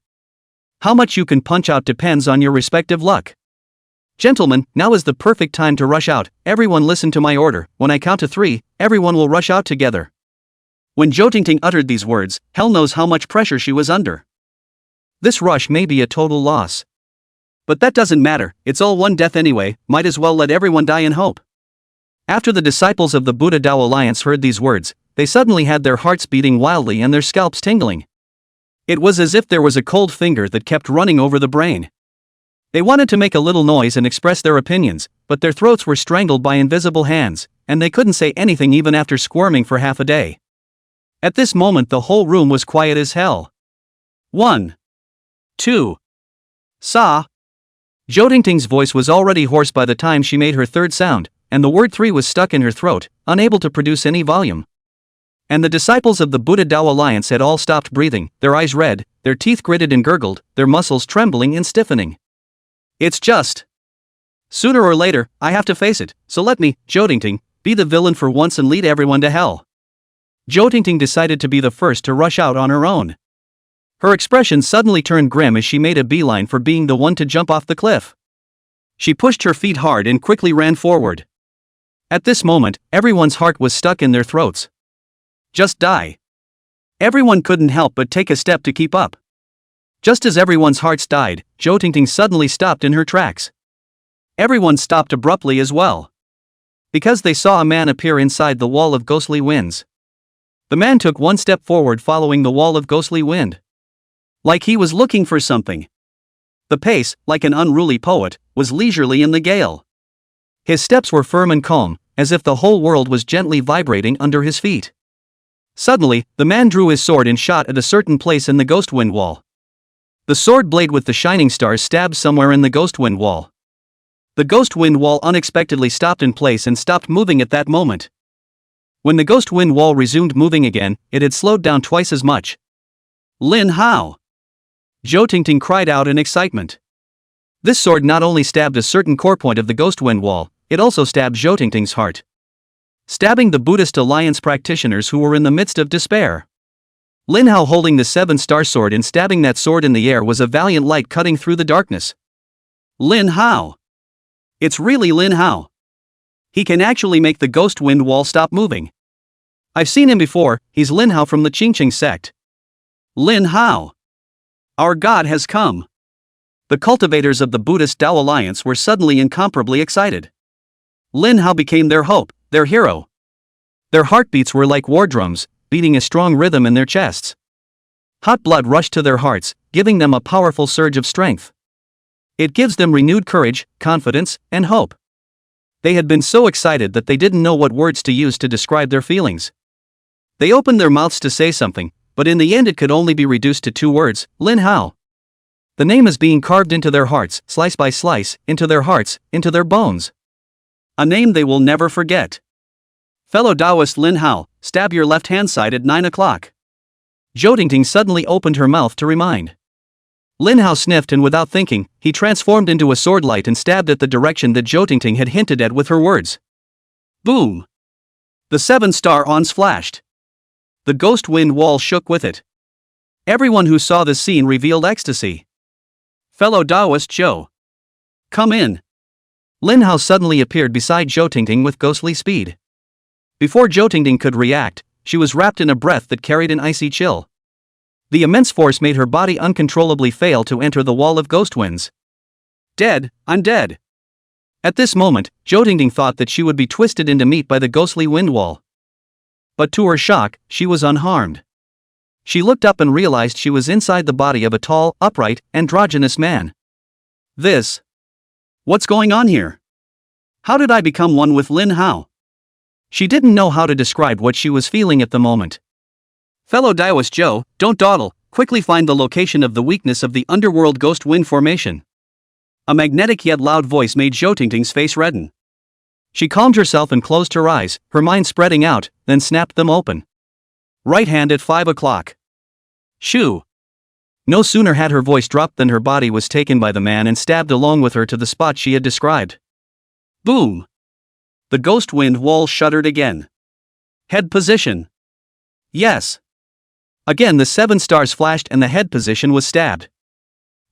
Speaker 1: How much you can punch out depends on your respective luck. Gentlemen, now is the perfect time to rush out. Everyone listen to my order. When I count to 3, everyone will rush out together. When Zhou Tingting uttered these words, hell knows how much pressure she was under. This rush may be a total loss. But that doesn't matter, it's all one death anyway, might as well let everyone die in hope. After the disciples of the Buddha Tao Alliance heard these words, they suddenly had their hearts beating wildly and their scalps tingling. It was as if there was a cold finger that kept running over the brain. They wanted to make a little noise and express their opinions, but their throats were strangled by invisible hands, and they couldn't say anything even after squirming for half a day. At this moment the whole room was quiet as hell. 1. 2. Sa. Zhou Tingting's voice was already hoarse by the time she made her third sound, and the word 3 was stuck in her throat, unable to produce any volume. And the disciples of the Buddha Tao Alliance had all stopped breathing, their eyes red, their teeth gritted and gurgled, their muscles trembling and stiffening. It's just. Sooner or later, I have to face it, so let me, Zhou Tingting, be the villain for once and lead everyone to hell. Zhou Tingting decided to be the first to rush out on her own. Her expression suddenly turned grim as she made a beeline for being the one to jump off the cliff. She pushed her feet hard and quickly ran forward. At this moment, everyone's heart was stuck in their throats. Just die. Everyone couldn't help but take a step to keep up. Just as everyone's hearts died, Zhou Tingting suddenly stopped in her tracks. Everyone stopped abruptly as well. Because they saw a man appear inside the wall of ghostly winds. The man took one step forward following the wall of ghostly wind. Like he was looking for something. The pace, like an unruly poet, was leisurely in the gale. His steps were firm and calm, as if the whole world was gently vibrating under his feet. Suddenly, the man drew his sword and shot at a certain place in the ghost wind wall. The sword blade with the shining stars stabbed somewhere in the ghost wind wall. The ghost wind wall unexpectedly stopped in place and stopped moving at that moment. When the ghost wind wall resumed moving again, it had slowed down twice as much. Lin Hao! Zhou Tingting cried out in excitement. This sword not only stabbed a certain core point of the ghost wind wall, it also stabbed Zhou Tingting's heart. Stabbing the Buddhist Alliance practitioners who were in the midst of despair. Lin Hao holding the 7-star sword and stabbing that sword in the air was a valiant light cutting through the darkness. Lin Hao! It's really Lin Hao. He can actually make the ghost wind wall stop moving. I've seen him before, he's Lin Hao from the Qingqing sect. Lin Hao! Our God has come! The cultivators of the Buddhist Tao Alliance were suddenly incomparably excited. Lin Hao became their hope, their hero. Their heartbeats were like war drums, beating a strong rhythm in their chests. Hot blood rushed to their hearts, giving them a powerful surge of strength. It gives them renewed courage, confidence, and hope. They had been so excited that they didn't know what words to use to describe their feelings. They opened their mouths to say something, but in the end it could only be reduced to 2 words, Lin Hao. The name is being carved into their hearts, slice by slice, into their hearts, into their bones. A name they will never forget. Fellow Taoist Lin Hao, stab your left-hand side at 9 o'clock. Zhou Tingting suddenly opened her mouth to remind. Lin Hao sniffed and without thinking, he transformed into a sword light and stabbed at the direction that Zhou Tingting had hinted at with her words. Boom! The 7-star ons flashed. The ghost wind wall shook with it. Everyone who saw this scene revealed ecstasy. Fellow Taoist Zhou. Come in. Lin Hao suddenly appeared beside Zhou Tingting with ghostly speed. Before Zhou Tingting could react, she was wrapped in a breath that carried an icy chill. The immense force made her body uncontrollably fail to enter the wall of ghost winds. Dead, I'm dead. At this moment, Zhou Tingting thought that she would be twisted into meat by the ghostly wind wall. But to her shock, she was unharmed. She looked up and realized she was inside the body of a tall, upright, androgynous man. What's going on here? How did I become one with Lin Hao? She didn't know how to describe what she was feeling at the moment. Fellow Taoist Zhou, don't dawdle, quickly find the location of the weakness of the underworld ghost wind formation. A magnetic yet loud voice made Zhou Tingting's face redden. She calmed herself and closed her eyes, her mind spreading out, then snapped them open. Right hand at 5 o'clock. Shoo! No sooner had her voice dropped than her body was taken by the man and stabbed along with her to the spot she had described. Boom! The ghost wind wall shuddered again. Head position. Yes. Again the 7 stars flashed and the head position was stabbed.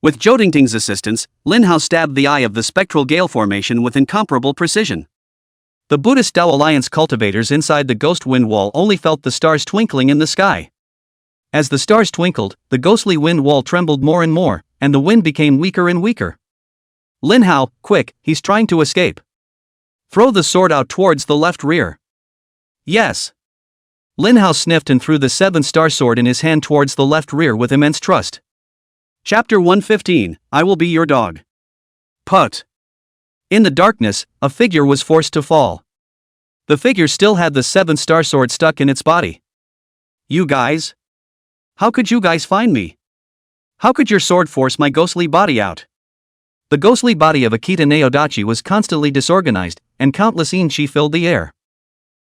Speaker 1: With Zhou Tingting's assistance, Lin Hao stabbed the eye of the spectral gale formation with incomparable precision. The Buddhist Tao Alliance cultivators inside the ghost wind wall only felt the stars twinkling in the sky. As the stars twinkled, the ghostly wind wall trembled more and more, and the wind became weaker and weaker. Lin Hao, quick, he's trying to escape. Throw the sword out towards the left rear. Yes. Lin Hao sniffed and threw the 7-star sword in his hand towards the left rear with immense trust. Chapter 115, I Will Be Your Dog. Put. In the darkness, a figure was forced to fall. The figure still had the 7-star sword stuck in its body. You guys? How could you guys find me? How could your sword force my ghostly body out? The ghostly body of Akita Naodachi was constantly disorganized, and countless inchi filled the air.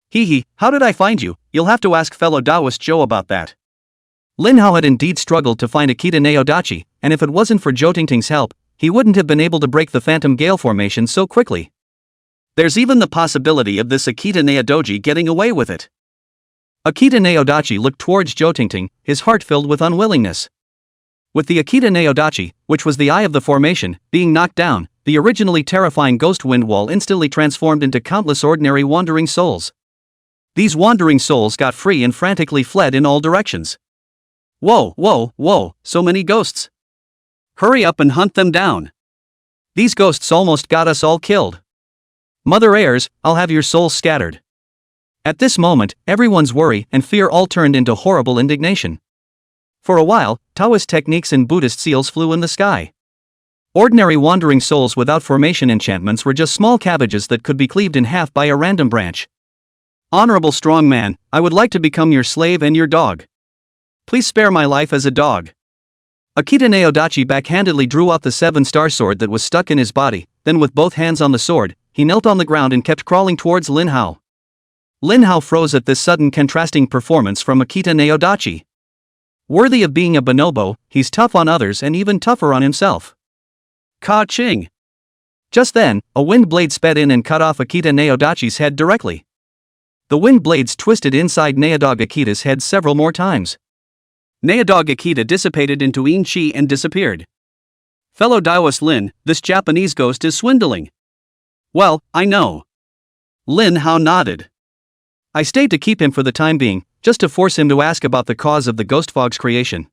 Speaker 1: Hee, how did I find you? You'll have to ask fellow Taoist Zhou about that. Lin Hao had indeed struggled to find Akita Naodachi, and if it wasn't for Zhou Tingting's help, he wouldn't have been able to break the phantom gale formation so quickly. There's even the possibility of this Akita Naodoji getting away with it. Akita Naodachi looked towards Jotingting, his heart filled with unwillingness. With the Akita Naodachi, which was the eye of the formation, being knocked down, the originally terrifying ghost wind wall instantly transformed into countless ordinary wandering souls. These wandering souls got free and frantically fled in all directions. Whoa, whoa, whoa, so many ghosts. Hurry up and hunt them down. These ghosts almost got us all killed. Mother Airs, I'll have your souls scattered. At this moment, everyone's worry and fear all turned into horrible indignation. For a while, Taoist techniques and Buddhist seals flew in the sky. Ordinary wandering souls without formation enchantments were just small cabbages that could be cleaved in half by a random branch. Honorable strong man, I would like to become your slave and your dog. Please spare my life as a dog. Akita Naodachi backhandedly drew out the 7-star sword that was stuck in his body, then with both hands on the sword, he knelt on the ground and kept crawling towards Lin Hao. Lin Hao froze at this sudden contrasting performance from Akita Naodachi. Worthy of being a bonobo, he's tough on others and even tougher on himself. Ka-ching! Just then, a wind blade sped in and cut off Akita Naodachi's head directly. The wind blades twisted inside Naodog Akita's head several more times. Naodog Akita dissipated into In Chi and disappeared. Fellow Taoist Lin, this Japanese ghost is swindling. Well, I know. Lin Hao nodded. I stayed to keep him for the time being, just to force him to ask about the cause of the ghost fog's creation.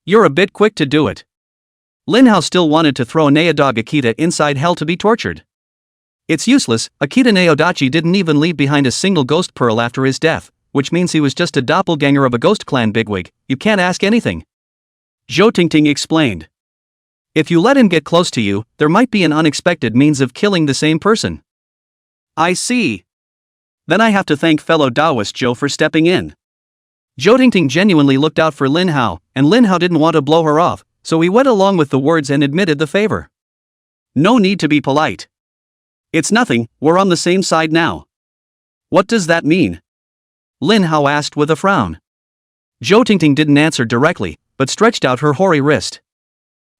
Speaker 1: You're a bit quick to do it. Lin Hao still wanted to throw Naodog Akita inside hell to be tortured. It's useless, Akita Naodachi didn't even leave behind a single ghost pearl after his death, which means he was just a doppelganger of a ghost clan bigwig, you can't ask anything. Jotingting explained. If you let him get close to you, there might be an unexpected means of killing the same person. I see. Then I have to thank fellow Taoist Joe for stepping in. Jotingting genuinely looked out for Lin Hao, and Lin Hao didn't want to blow her off, so he went along with the words and admitted the favor. No need to be polite. It's nothing, we're on the same side now. What does that mean? Lin Hao asked with a frown. Jotingting didn't answer directly, but stretched out her hoary wrist.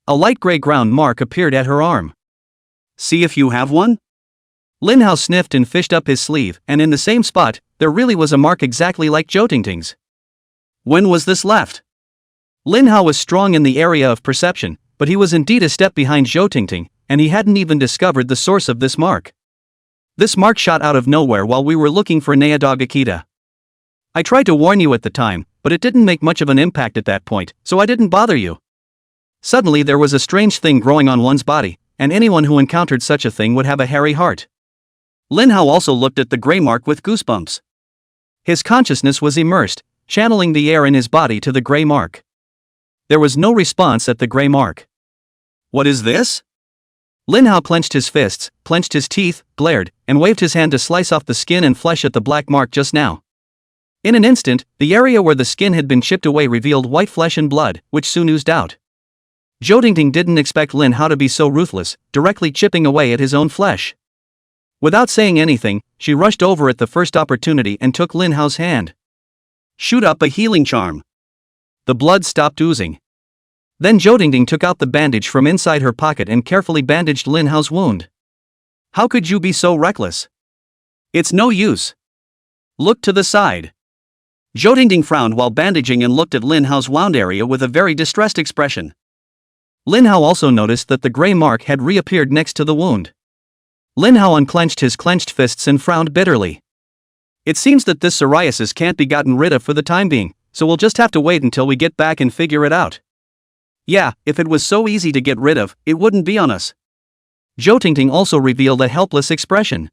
Speaker 1: A light gray ground mark appeared at her arm. See if you have one? Lin Hao sniffed and fished up his sleeve, and in the same spot, there really was a mark exactly like Jotingting's. When was this left? Lin Hao was strong in the area of perception, but he was indeed a step behind Jotingting, and he hadn't even discovered the source of this mark. This mark shot out of nowhere while we were looking for Naodog Akita. I tried to warn you at the time, but it didn't make much of an impact at that point, so I didn't bother you. Suddenly there was a strange thing growing on one's body, and anyone who encountered such a thing would have a hairy heart. Lin Hao also looked at the gray mark with goosebumps. His consciousness was immersed, channeling the air in his body to the gray mark. There was no response at the gray mark. What is this? Lin Hao clenched his fists, clenched his teeth, glared, and waved his hand to slice off the skin and flesh at the black mark just now. In an instant, the area where the skin had been chipped away revealed white flesh and blood, which soon oozed out. Jotingting didn't expect Lin Hao to be so ruthless, directly chipping away at his own flesh. Without saying anything, she rushed over at the first opportunity and took Lin Hao's hand. Shoot up a healing charm. The blood stopped oozing. Then Jotingting took out the bandage from inside her pocket and carefully bandaged Lin Hao's wound. How could you be so reckless? It's no use. Look to the side. Jotingting frowned while bandaging and looked at Lin Hao's wound area with a very distressed expression. Lin Hao also noticed that the gray mark had reappeared next to the wound. Lin Hao unclenched his clenched fists and frowned bitterly. It seems that this psoriasis can't be gotten rid of for the time being, so we'll just have to wait until we get back and figure it out. Yeah, if it was so easy to get rid of, it wouldn't be on us. Jotingting also revealed a helpless expression.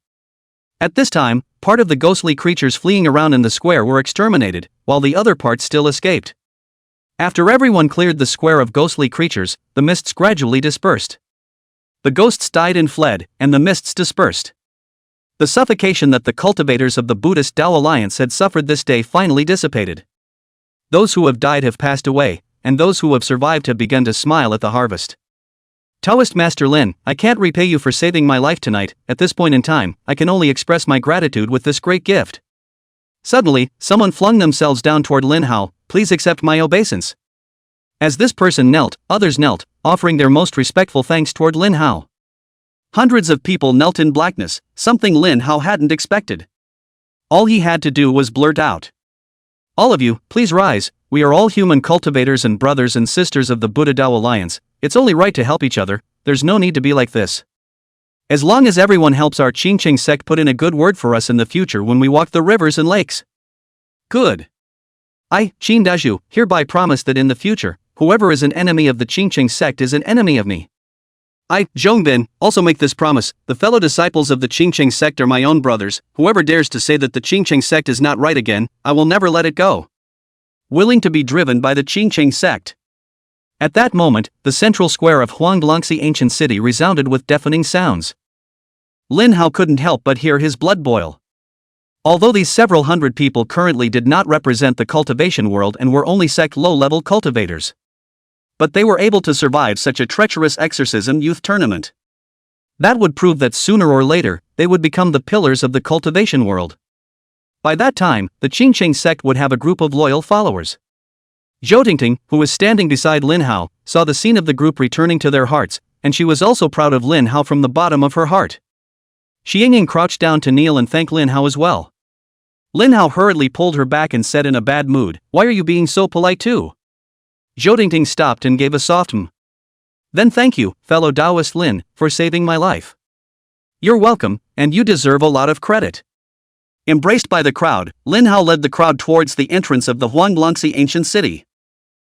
Speaker 1: At this time, part of the ghostly creatures fleeing around in the square were exterminated, while the other parts still escaped. After everyone cleared the square of ghostly creatures, the mists gradually dispersed. The ghosts died and fled, and the mists dispersed. The suffocation that the cultivators of the Buddhist Tao Alliance had suffered this day finally dissipated. Those who have died have passed away, and those who have survived have begun to smile at the harvest. Taoist Master Lin, I can't repay you for saving my life tonight. At this point in time, I can only express my gratitude with this great gift. Suddenly, someone flung themselves down toward Lin Hao. Please accept my obeisance. As this person knelt, others knelt, offering their most respectful thanks toward Lin Hao. Hundreds of people knelt in blackness, something Lin Hao hadn't expected. All he had to do was blurt out, All of you, please rise. We are all human cultivators and brothers and sisters of the Buddha Tao Alliance. It's only right to help each other. There's no need to be like this. As long as everyone helps our Qingqing sect put in a good word for us in the future when we walk the rivers and lakes. Good. I, Qin Dazhu, hereby promise that in the future, whoever is an enemy of the Qingqing sect is an enemy of me. I, Zhongbin, also make this promise. The fellow disciples of the Qingqing sect are my own brothers. Whoever dares to say that the Qingqing sect is not right again, I will never let it go. Willing to be driven by the Qingqing sect. At that moment, the central square of Huanglongxi ancient city resounded with deafening sounds. Lin Hao couldn't help but hear his blood boil. Although these several hundred people currently did not represent the cultivation world and were only sect low-level cultivators. But they were able to survive such a treacherous exorcism youth tournament. That would prove that sooner or later, they would become the pillars of the cultivation world. By that time, the Qingqing sect would have a group of loyal followers. Zhou Tingting, who was standing beside Lin Hao, saw the scene of the group returning to their hearts, and she was also proud of Lin Hao from the bottom of her heart. Xi Yingying crouched down to kneel and thank Lin Hao as well. Lin Hao hurriedly pulled her back and said in a bad mood, "Why are you being so polite too?" Zhou Tingting stopped and gave a soft Then thank you, fellow Taoist Lin, for saving my life. You're welcome, and you deserve a lot of credit. Embraced by the crowd, Lin Hao led the crowd towards the entrance of the Huanglongxi ancient city.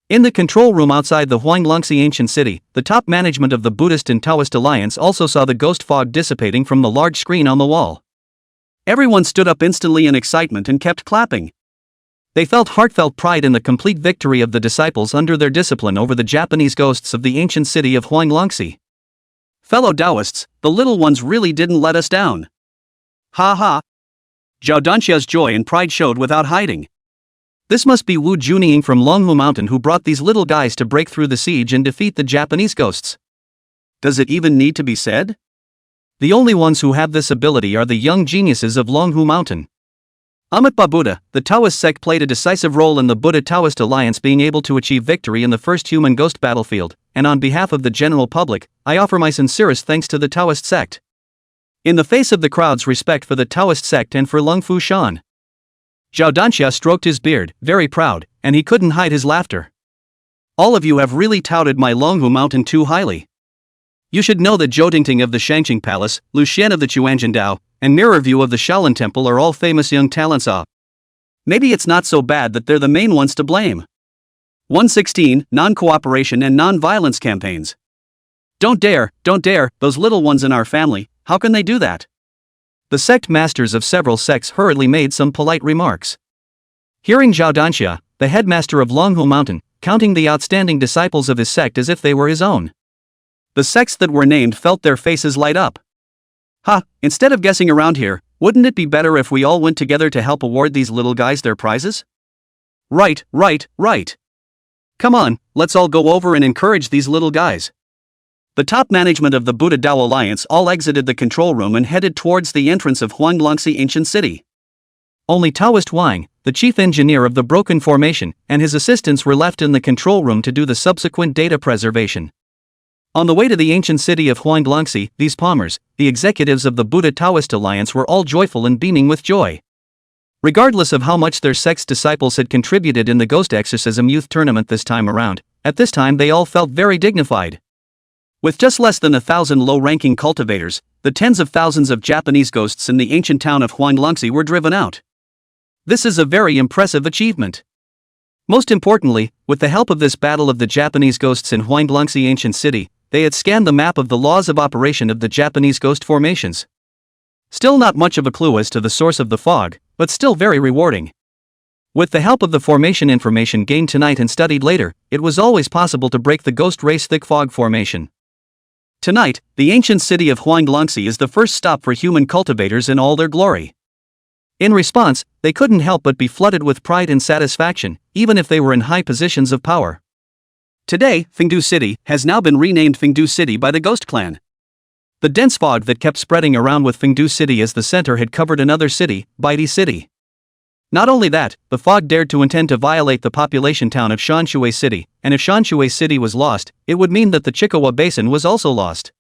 Speaker 1: In the control room outside the Huanglongxi ancient city, the top management of the Buddhist and Taoist alliance also saw the ghost fog dissipating from the large screen on the wall. Everyone stood up instantly in excitement and kept clapping. They felt heartfelt pride in the complete victory of the disciples under their discipline over the Japanese ghosts of the ancient city of Huanglongxi. Fellow Taoists, the little ones really didn't let us down. Ha ha! Zhao Danxia's joy and pride showed without hiding. This must be Wu Junying from Longhu Mountain who brought these little guys to break through the siege and defeat the Japanese ghosts. Does it even need to be said? The only ones who have this ability are the young geniuses of Longhu Mountain. Amitabha Buddha, the Taoist sect played a decisive role in the Buddha-Taoist alliance being able to achieve victory in the first human ghost battlefield, and on behalf of the general public, I offer my sincerest thanks to the Taoist sect. In the face of the crowd's respect for the Taoist sect and for Lung Fu Shan, Zhao Danxia stroked his beard, very proud, and he couldn't hide his laughter. All of you have really touted my Longhu Mountain too highly. You should know that Zhou Tingting of the Shangqing Palace, Lu Xian of the Chuanjian Dao, and Mirror View of the Shaolin Temple are all famous young talents. Maybe it's not so bad that they're the main ones to blame. 116, non-cooperation and non-violence campaigns. Don't dare, those little ones in our family, how can they do that? The sect masters of several sects hurriedly made some polite remarks. Hearing Zhao Danxia, the headmaster of Longhu Mountain, counting the outstanding disciples of his sect as if they were his own. The sects that were named felt their faces light up. Instead of guessing around here, wouldn't it be better if we all went together to help award these little guys their prizes? Right. Come on, let's all go over and encourage these little guys. The top management of the Buddha Tao Alliance all exited the control room and headed towards the entrance of Huanglongxi ancient city. Only Taoist Wang, the chief engineer of the broken formation, and his assistants were left in the control room to do the subsequent data preservation. On the way to the ancient city of Huanglongxi, these palmers, the executives of the Buddha Taoist Alliance, were all joyful and beaming with joy. Regardless of how much their sect's disciples had contributed in the Ghost Exorcism Youth Tournament this time around, at this time they all felt very dignified. With just less than 1,000 low-ranking cultivators, the tens of thousands of Japanese ghosts in the ancient town of Huanglongxi were driven out. This is a very impressive achievement. Most importantly, with the help of this battle of the Japanese ghosts in Huanglongxi ancient city, they had scanned the map of the laws of operation of the Japanese ghost formations. Still not much of a clue as to the source of the fog, but still very rewarding. With the help of the formation information gained tonight and studied later, it was always possible to break the ghost race thick fog formation. Tonight, the ancient city of Huanglongxi is the first stop for human cultivators in all their glory. In response, they couldn't help but be flooded with pride and satisfaction, even if they were in high positions of power. Today, Fengdu City has now been renamed Fengdu City by the Ghost Clan. The dense fog that kept spreading around with Fengdu City as the center had covered another city, Baidi City. Not only that, the fog dared to intend to violate the population town of Shanshui City, and if Shanshui City was lost, it would mean that the Chikawa Basin was also lost.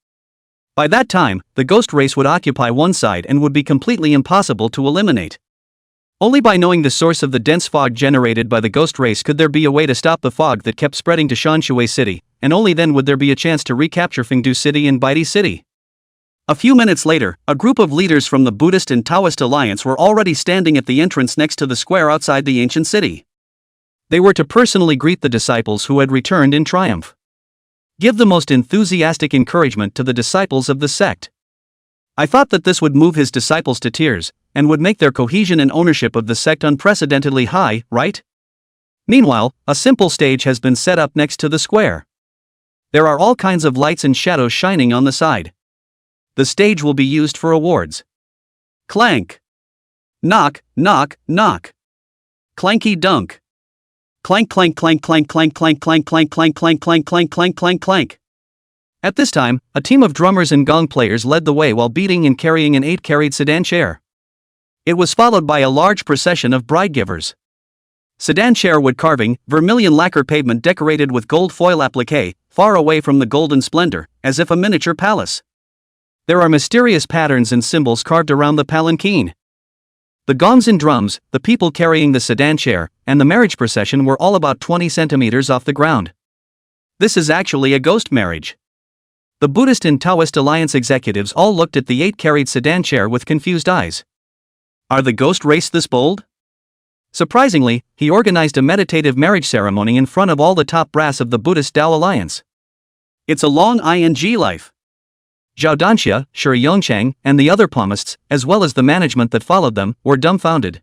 Speaker 1: By that time, the ghost race would occupy one side and would be completely impossible to eliminate. Only by knowing the source of the dense fog generated by the ghost race could there be a way to stop the fog that kept spreading to Shanshui City, and only then would there be a chance to recapture Fengdu City and Baidi City. A few minutes later, a group of leaders from the Buddhist and Taoist alliance were already standing at the entrance next to the square outside the ancient city. They were to personally greet the disciples who had returned in triumph. Give the most enthusiastic encouragement to the disciples of the sect. I thought that this would move his disciples to tears, and would make their cohesion and ownership of the sect unprecedentedly high, right? Meanwhile, a simple stage has been set up next to the square. There are all kinds of lights and shadows shining on the side. The stage will be used for awards. Clank. Knock, knock, knock. Clanky dunk. Clank clank clank clank clank clank clank clank clank clank clank clank clank clank clank. At this time, a team of drummers and gong players led the way while beating and carrying an 8-carried sedan chair. It was followed by a large procession of bride givers. Sedan chair wood carving, vermilion lacquer pavement decorated with gold foil applique, far away from the golden splendor, as if a miniature palace. There are mysterious patterns and symbols carved around the palanquin. The gongs and drums, the people carrying the sedan chair, and the marriage procession were all about 20 centimeters off the ground. This is actually a ghost marriage. The Buddhist and Taoist alliance executives all looked at the 8-carried sedan chair with confused eyes. Are the ghost race this bold? Surprisingly, he organized a meditative marriage ceremony in front of all the top brass of the Buddhist Tao alliance. It's a long ing life. Zhao Danxia, Shi Yongchang, and the other palmists, as well as the management that followed them, were dumbfounded.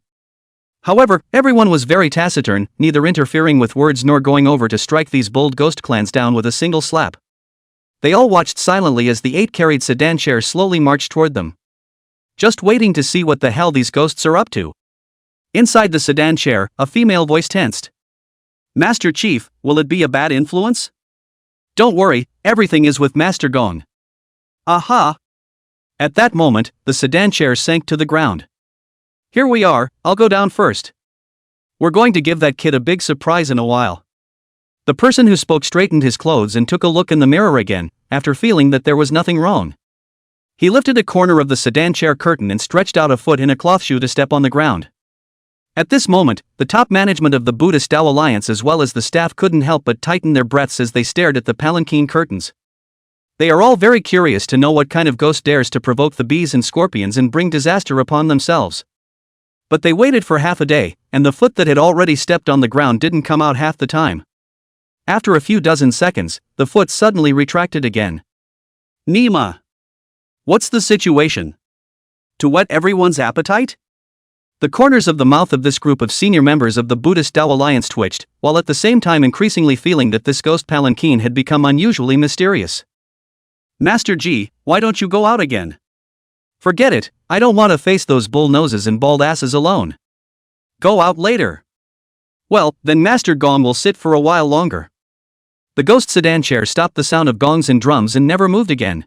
Speaker 1: However, everyone was very taciturn, neither interfering with words nor going over to strike these bold ghost clans down with a single slap. They all watched silently as the 8-carried sedan chair slowly marched toward them. Just waiting to see what the hell these ghosts are up to. Inside the sedan chair, a female voice tensed. Master Chief, will it be a bad influence? Don't worry, everything is with Master Gong. Aha! At that moment, the sedan chair sank to the ground. Here we are, I'll go down first. We're going to give that kid a big surprise in a while. The person who spoke straightened his clothes and took a look in the mirror again, after feeling that there was nothing wrong. He lifted a corner of the sedan chair curtain and stretched out a foot in a cloth shoe to step on the ground. At this moment, the top management of the Buddhist Tao alliance as well as the staff couldn't help but tighten their breaths as they stared at the palanquin curtains. They are all very curious to know what kind of ghost dares to provoke the bees and scorpions and bring disaster upon themselves. But they waited for half a day, and the foot that had already stepped on the ground didn't come out half the time. After a few dozen seconds, the foot suddenly retracted again. Nima! What's the situation? To whet everyone's appetite? The corners of the mouth of this group of senior members of the Buddhist Tao alliance twitched, while at the same time increasingly feeling that this ghost palanquin had become unusually mysterious. Master Ji, why don't you go out again? Forget it, I don't want to face those bull noses and bald asses alone. Go out later. Well, then Master Gong will sit for a while longer. The ghost sedan chair stopped the sound of gongs and drums and never moved again.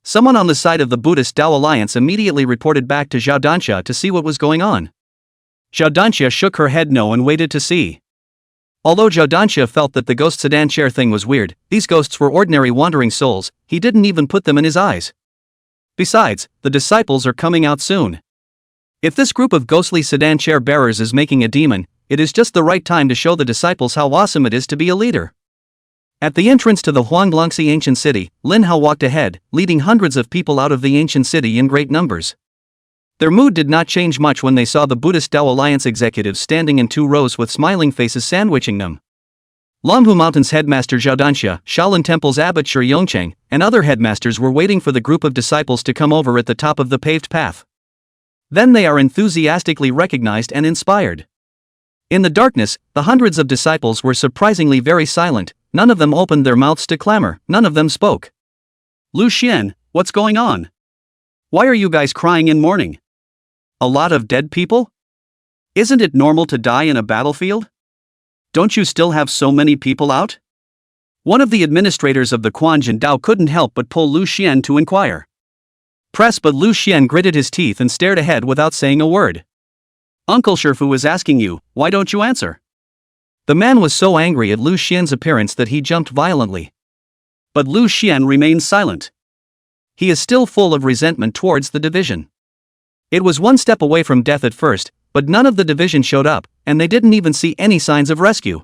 Speaker 1: Someone on the side of the Buddhist Tao alliance immediately reported back to Zhao Danxia to see what was going on. Zhao Danxia shook her head no and waited to see. Although Zhao Danxia felt that the ghost sedan chair thing was weird, these ghosts were ordinary wandering souls, he didn't even put them in his eyes. Besides, the disciples are coming out soon. If this group of ghostly sedan chair bearers is making a demon, it is just the right time to show the disciples how awesome it is to be a leader. At the entrance to the Huanglongxi ancient city, Lin Hao walked ahead, leading hundreds of people out of the ancient city in great numbers. Their mood did not change much when they saw the Buddhist Tao alliance executives standing in 2 rows with smiling faces sandwiching them. Longhu Mountain's headmaster Zhao Danxia, Shaolin Temple's abbot Shi Yongcheng, and other headmasters were waiting for the group of disciples to come over at the top of the paved path. Then they are enthusiastically recognized and inspired. In the darkness, the hundreds of disciples were surprisingly very silent. None of them opened their mouths to clamor, none of them spoke. Lu Xian, what's going on? Why are you guys crying in mourning? A lot of dead people? Isn't it normal to die in a battlefield? Don't you still have so many people out? One of the administrators of the Quanjin Dao couldn't help but pull Lu Xian to inquire. But Lu Xian gritted his teeth and stared ahead without saying a word. Uncle Shifu is asking you, why don't you answer? The man was so angry at Lu Xian's appearance that he jumped violently. But Lu Xian remained silent. He is still full of resentment towards the division. It was one step away from death at first, but none of the division showed up, and they didn't even see any signs of rescue.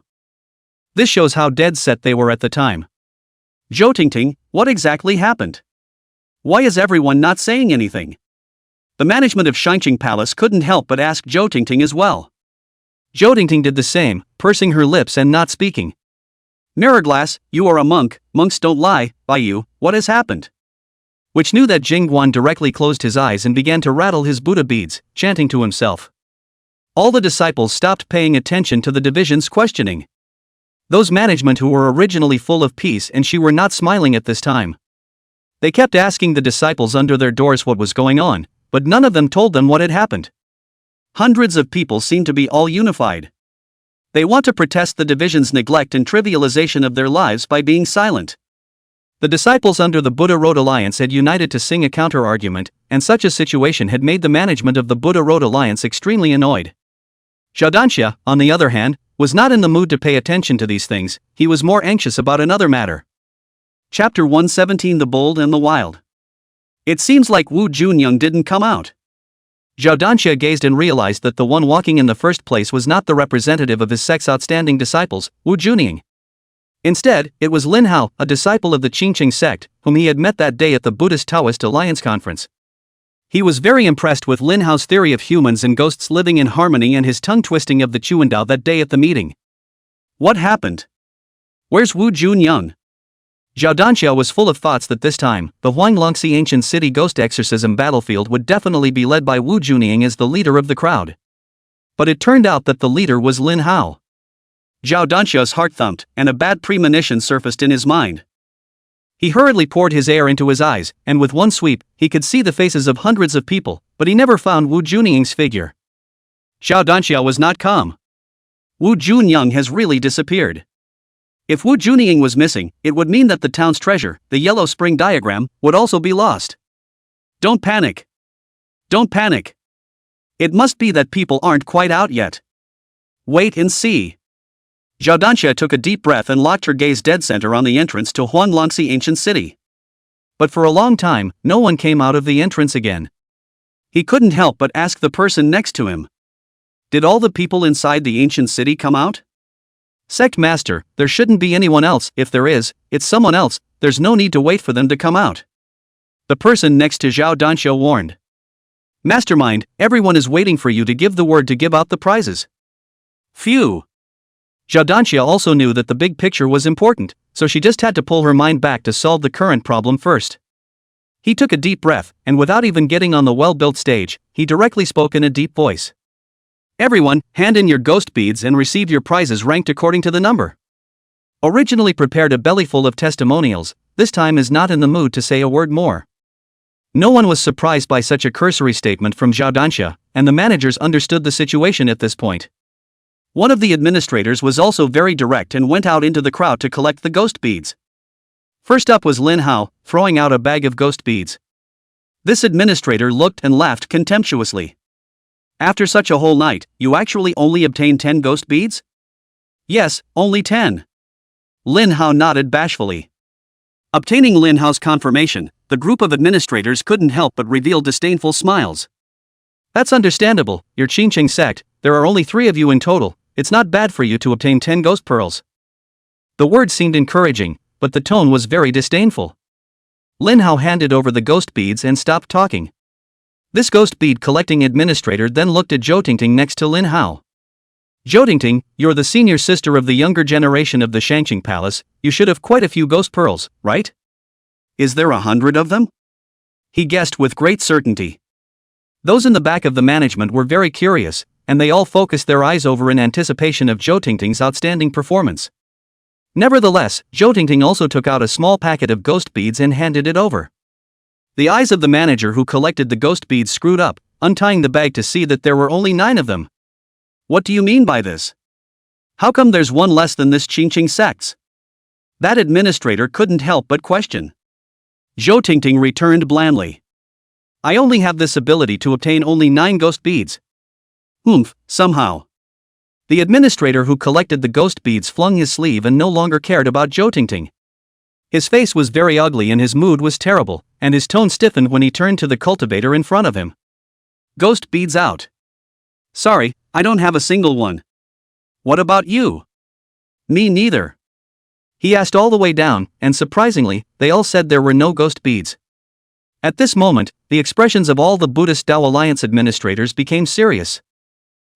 Speaker 1: This shows how dead set they were at the time. Zhou Tingting, what exactly happened? Why is everyone not saying anything? The management of Shangqing Palace couldn't help but ask Zhou Tingting as well. Zhou Tingting did the same, pursing her lips and not speaking. Mirror Glass, you are a monk, monks don't lie, by you, what has happened? Which knew that Jingguan directly closed his eyes and began to rattle his Buddha beads, chanting to himself. All the disciples stopped paying attention to the division's questioning. Those management who were originally full of peace and she were not smiling at this time. They kept asking the disciples under their doors what was going on, but none of them told them what had happened. Hundreds of people seem to be all unified. They want to protest the division's neglect and trivialization of their lives by being silent. The disciples under the Buddha Road Alliance had united to sing a counter-argument, and such a situation had made the management of the Buddha Road Alliance extremely annoyed. Xiaodanxia, on the other hand, was not in the mood to pay attention to these things, he was more anxious about another matter. Chapter 117 The Bold and the Wild. It seems like Wu Junyang didn't come out. Xiaodanxia gazed and realized that the one walking in the first place was not the representative of his sect's outstanding disciples, Wu Junyang. Instead, it was Lin Hao, a disciple of the Qingqing sect, whom he had met that day at the Buddhist Taoist Alliance conference. He was very impressed with Lin Hao's theory of humans and ghosts living in harmony and his tongue-twisting of the Chuandao that day at the meeting. What happened? Where's Wu Junyang? Xiaodanxia was full of thoughts that this time, the Huanglongxi ancient city ghost exorcism battlefield would definitely be led by Wu Junyang as the leader of the crowd. But it turned out that the leader was Lin Hao. Xiaodanxia's heart thumped, and a bad premonition surfaced in his mind. He hurriedly poured his air into his eyes, and with one sweep, he could see the faces of hundreds of people, but he never found Wu Junyang's figure. Xiaodanxia was not calm. Wu Junyang has really disappeared. If Wu Junyang was missing, it would mean that the town's treasure, the Yellow Spring diagram, would also be lost. Don't panic. Don't panic. It must be that people aren't quite out yet. Wait and see. Xiaodanxia took a deep breath and locked her gaze dead center on the entrance to Huanglongxi ancient city. But for a long time, no one came out of the entrance again. He couldn't help but ask the person next to him. Did all the people inside the ancient city come out? Sect Master, there shouldn't be anyone else, if there is, it's someone else, there's no need to wait for them to come out. The person next to Xiaodanxia warned. Mastermind, everyone is waiting for you to give the word to give out the prizes. Phew. Xiaodanxia also knew that the big picture was important, so she just had to pull her mind back to solve the current problem first. He took a deep breath, and without even getting on the well-built stage, he directly spoke in a deep voice. Everyone, hand in your ghost beads and receive your prizes ranked according to the number. Originally prepared a bellyful of testimonials, this time is not in the mood to say a word more. No one was surprised by such a cursory statement from Xiaodanxia, and the managers understood the situation at this point. One of the administrators was also very direct and went out into the crowd to collect the ghost beads. First up was Lin Hao, throwing out a bag of ghost beads. This administrator looked and laughed contemptuously. After such a whole night, you actually only obtained 10 ghost beads? Yes, only 10. Lin Hao nodded bashfully. Obtaining Lin Hao's confirmation, the group of administrators couldn't help but reveal disdainful smiles. That's understandable, your Qingqing sect, there are only 3 of you in total, it's not bad for you to obtain 10 ghost pearls. The words seemed encouraging, but the tone was very disdainful. Lin Hao handed over the ghost beads and stopped talking. This ghost bead collecting administrator then looked at Zhou Tingting next to Lin Hao. Zhou Tingting, you're the senior sister of the younger generation of the Shangqing Palace, you should have quite a few ghost pearls, right? Is there 100 of them? He guessed with great certainty. Those in the back of the management were very curious, and they all focused their eyes over in anticipation of Zhou Tingting's outstanding performance. Nevertheless, Zhou Tingting also took out a small packet of ghost beads and handed it over. The eyes of the manager who collected the ghost beads screwed up, untying the bag to see that there were only 9 of them. What do you mean by this? How come there's one less than this Qingqing sect's? That administrator couldn't help but question. Zhou Tingting returned blandly. I only have this ability to obtain only 9 ghost beads. Somehow. The administrator who collected the ghost beads flung his sleeve and no longer cared about Zhou Tingting. His face was very ugly and his mood was terrible, and his tone stiffened when he turned to the cultivator in front of him. Ghost beads out. Sorry, I don't have a single one. What about you? Me neither. He asked all the way down, and surprisingly, they all said there were no ghost beads. At this moment, the expressions of all the Buddhist Tao Alliance administrators became serious.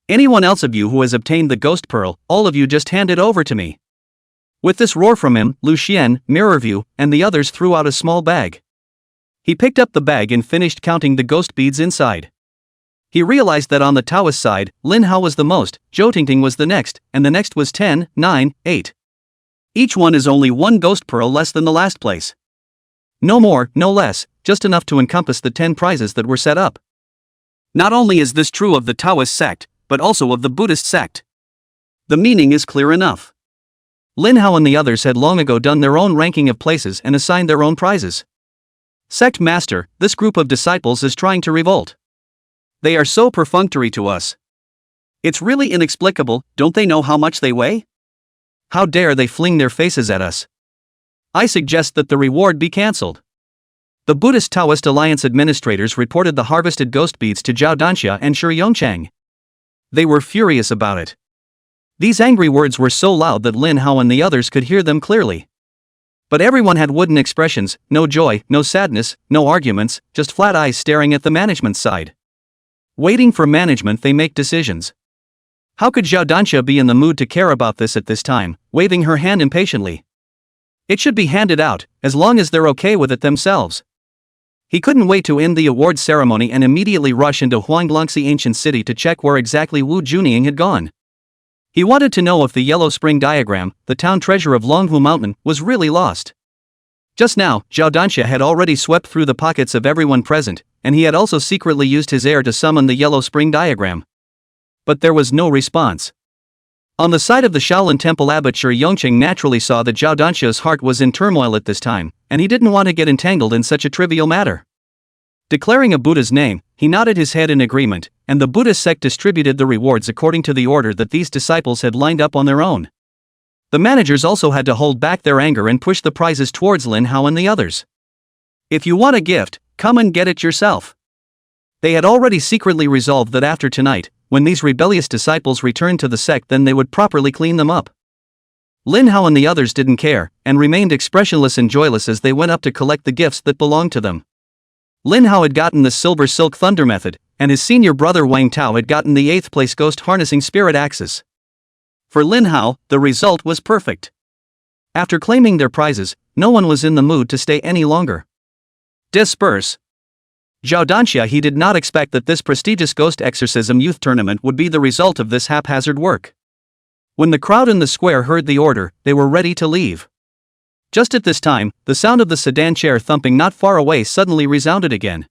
Speaker 1: Anyone else of you who has obtained the ghost pearl, all of you just hand it over to me. With this roar from him, Lu Xian, Mirrorview, and the others threw out a small bag. He picked up the bag and finished counting the ghost beads inside. He realized that on the Taoist side, Lin Hao was the most, Zhou Tingting was the next, and the next was 10, 9, 8. Each one is only one ghost pearl less than the last place. No more, no less, just enough to encompass the 10 prizes that were set up. Not only is this true of the Taoist sect, but also of the Buddhist sect. The meaning is clear enough. Lin Hao and the others had long ago done their own ranking of places and assigned their own prizes. Sect Master, this group of disciples is trying to revolt. They are so perfunctory to us. It's really inexplicable, don't they know how much they weigh? How dare they fling their faces at us? I suggest that the reward be cancelled. The Buddhist Taoist Alliance administrators reported the harvested ghost beads to Zhao Danxia and Shi Yongchang. They were furious about it. These angry words were so loud that Lin Hao and the others could hear them clearly. But everyone had wooden expressions, no joy, no sadness, no arguments, just flat eyes staring at the management side. Waiting for management, they make decisions. How could Zhao Danxia be in the mood to care about this at this time, waving her hand impatiently? It should be handed out, as long as they're okay with it themselves. He couldn't wait to end the awards ceremony and immediately rush into Huanglongxi Ancient City to check where exactly Wu Junying had gone. He wanted to know if the Yellow Spring diagram, the town treasure of Longhu Mountain, was really lost. Just now, Zhao Danxia had already swept through the pockets of everyone present, and he had also secretly used his heir to summon the Yellow Spring diagram. But there was no response. On the side of the Shaolin Temple, Abbot Shi Yongcheng naturally saw that Zhao Danxia's heart was in turmoil at this time, and he didn't want to get entangled in such a trivial matter. Declaring a Buddha's name, he nodded his head in agreement, and the Buddhist sect distributed the rewards according to the order that these disciples had lined up on their own. The managers also had to hold back their anger and push the prizes towards Lin Hao and the others. If you want a gift, come and get it yourself. They had already secretly resolved that after tonight, when these rebellious disciples returned to the sect, then they would properly clean them up. Lin Hao and the others didn't care, and remained expressionless and joyless as they went up to collect the gifts that belonged to them. Lin Hao had gotten the Silver Silk Thunder method, and his senior brother Wang Tao had gotten the 8th place Ghost Harnessing Spirit Axis. For Lin Hao, the result was perfect. After claiming their prizes, no one was in the mood to stay any longer. Disperse. Zhao Danxia, he did not expect that this prestigious ghost exorcism youth tournament would be the result of this haphazard work. When the crowd in the square heard the order, they were ready to leave. Just at this time, the sound of the sedan chair thumping not far away suddenly resounded again.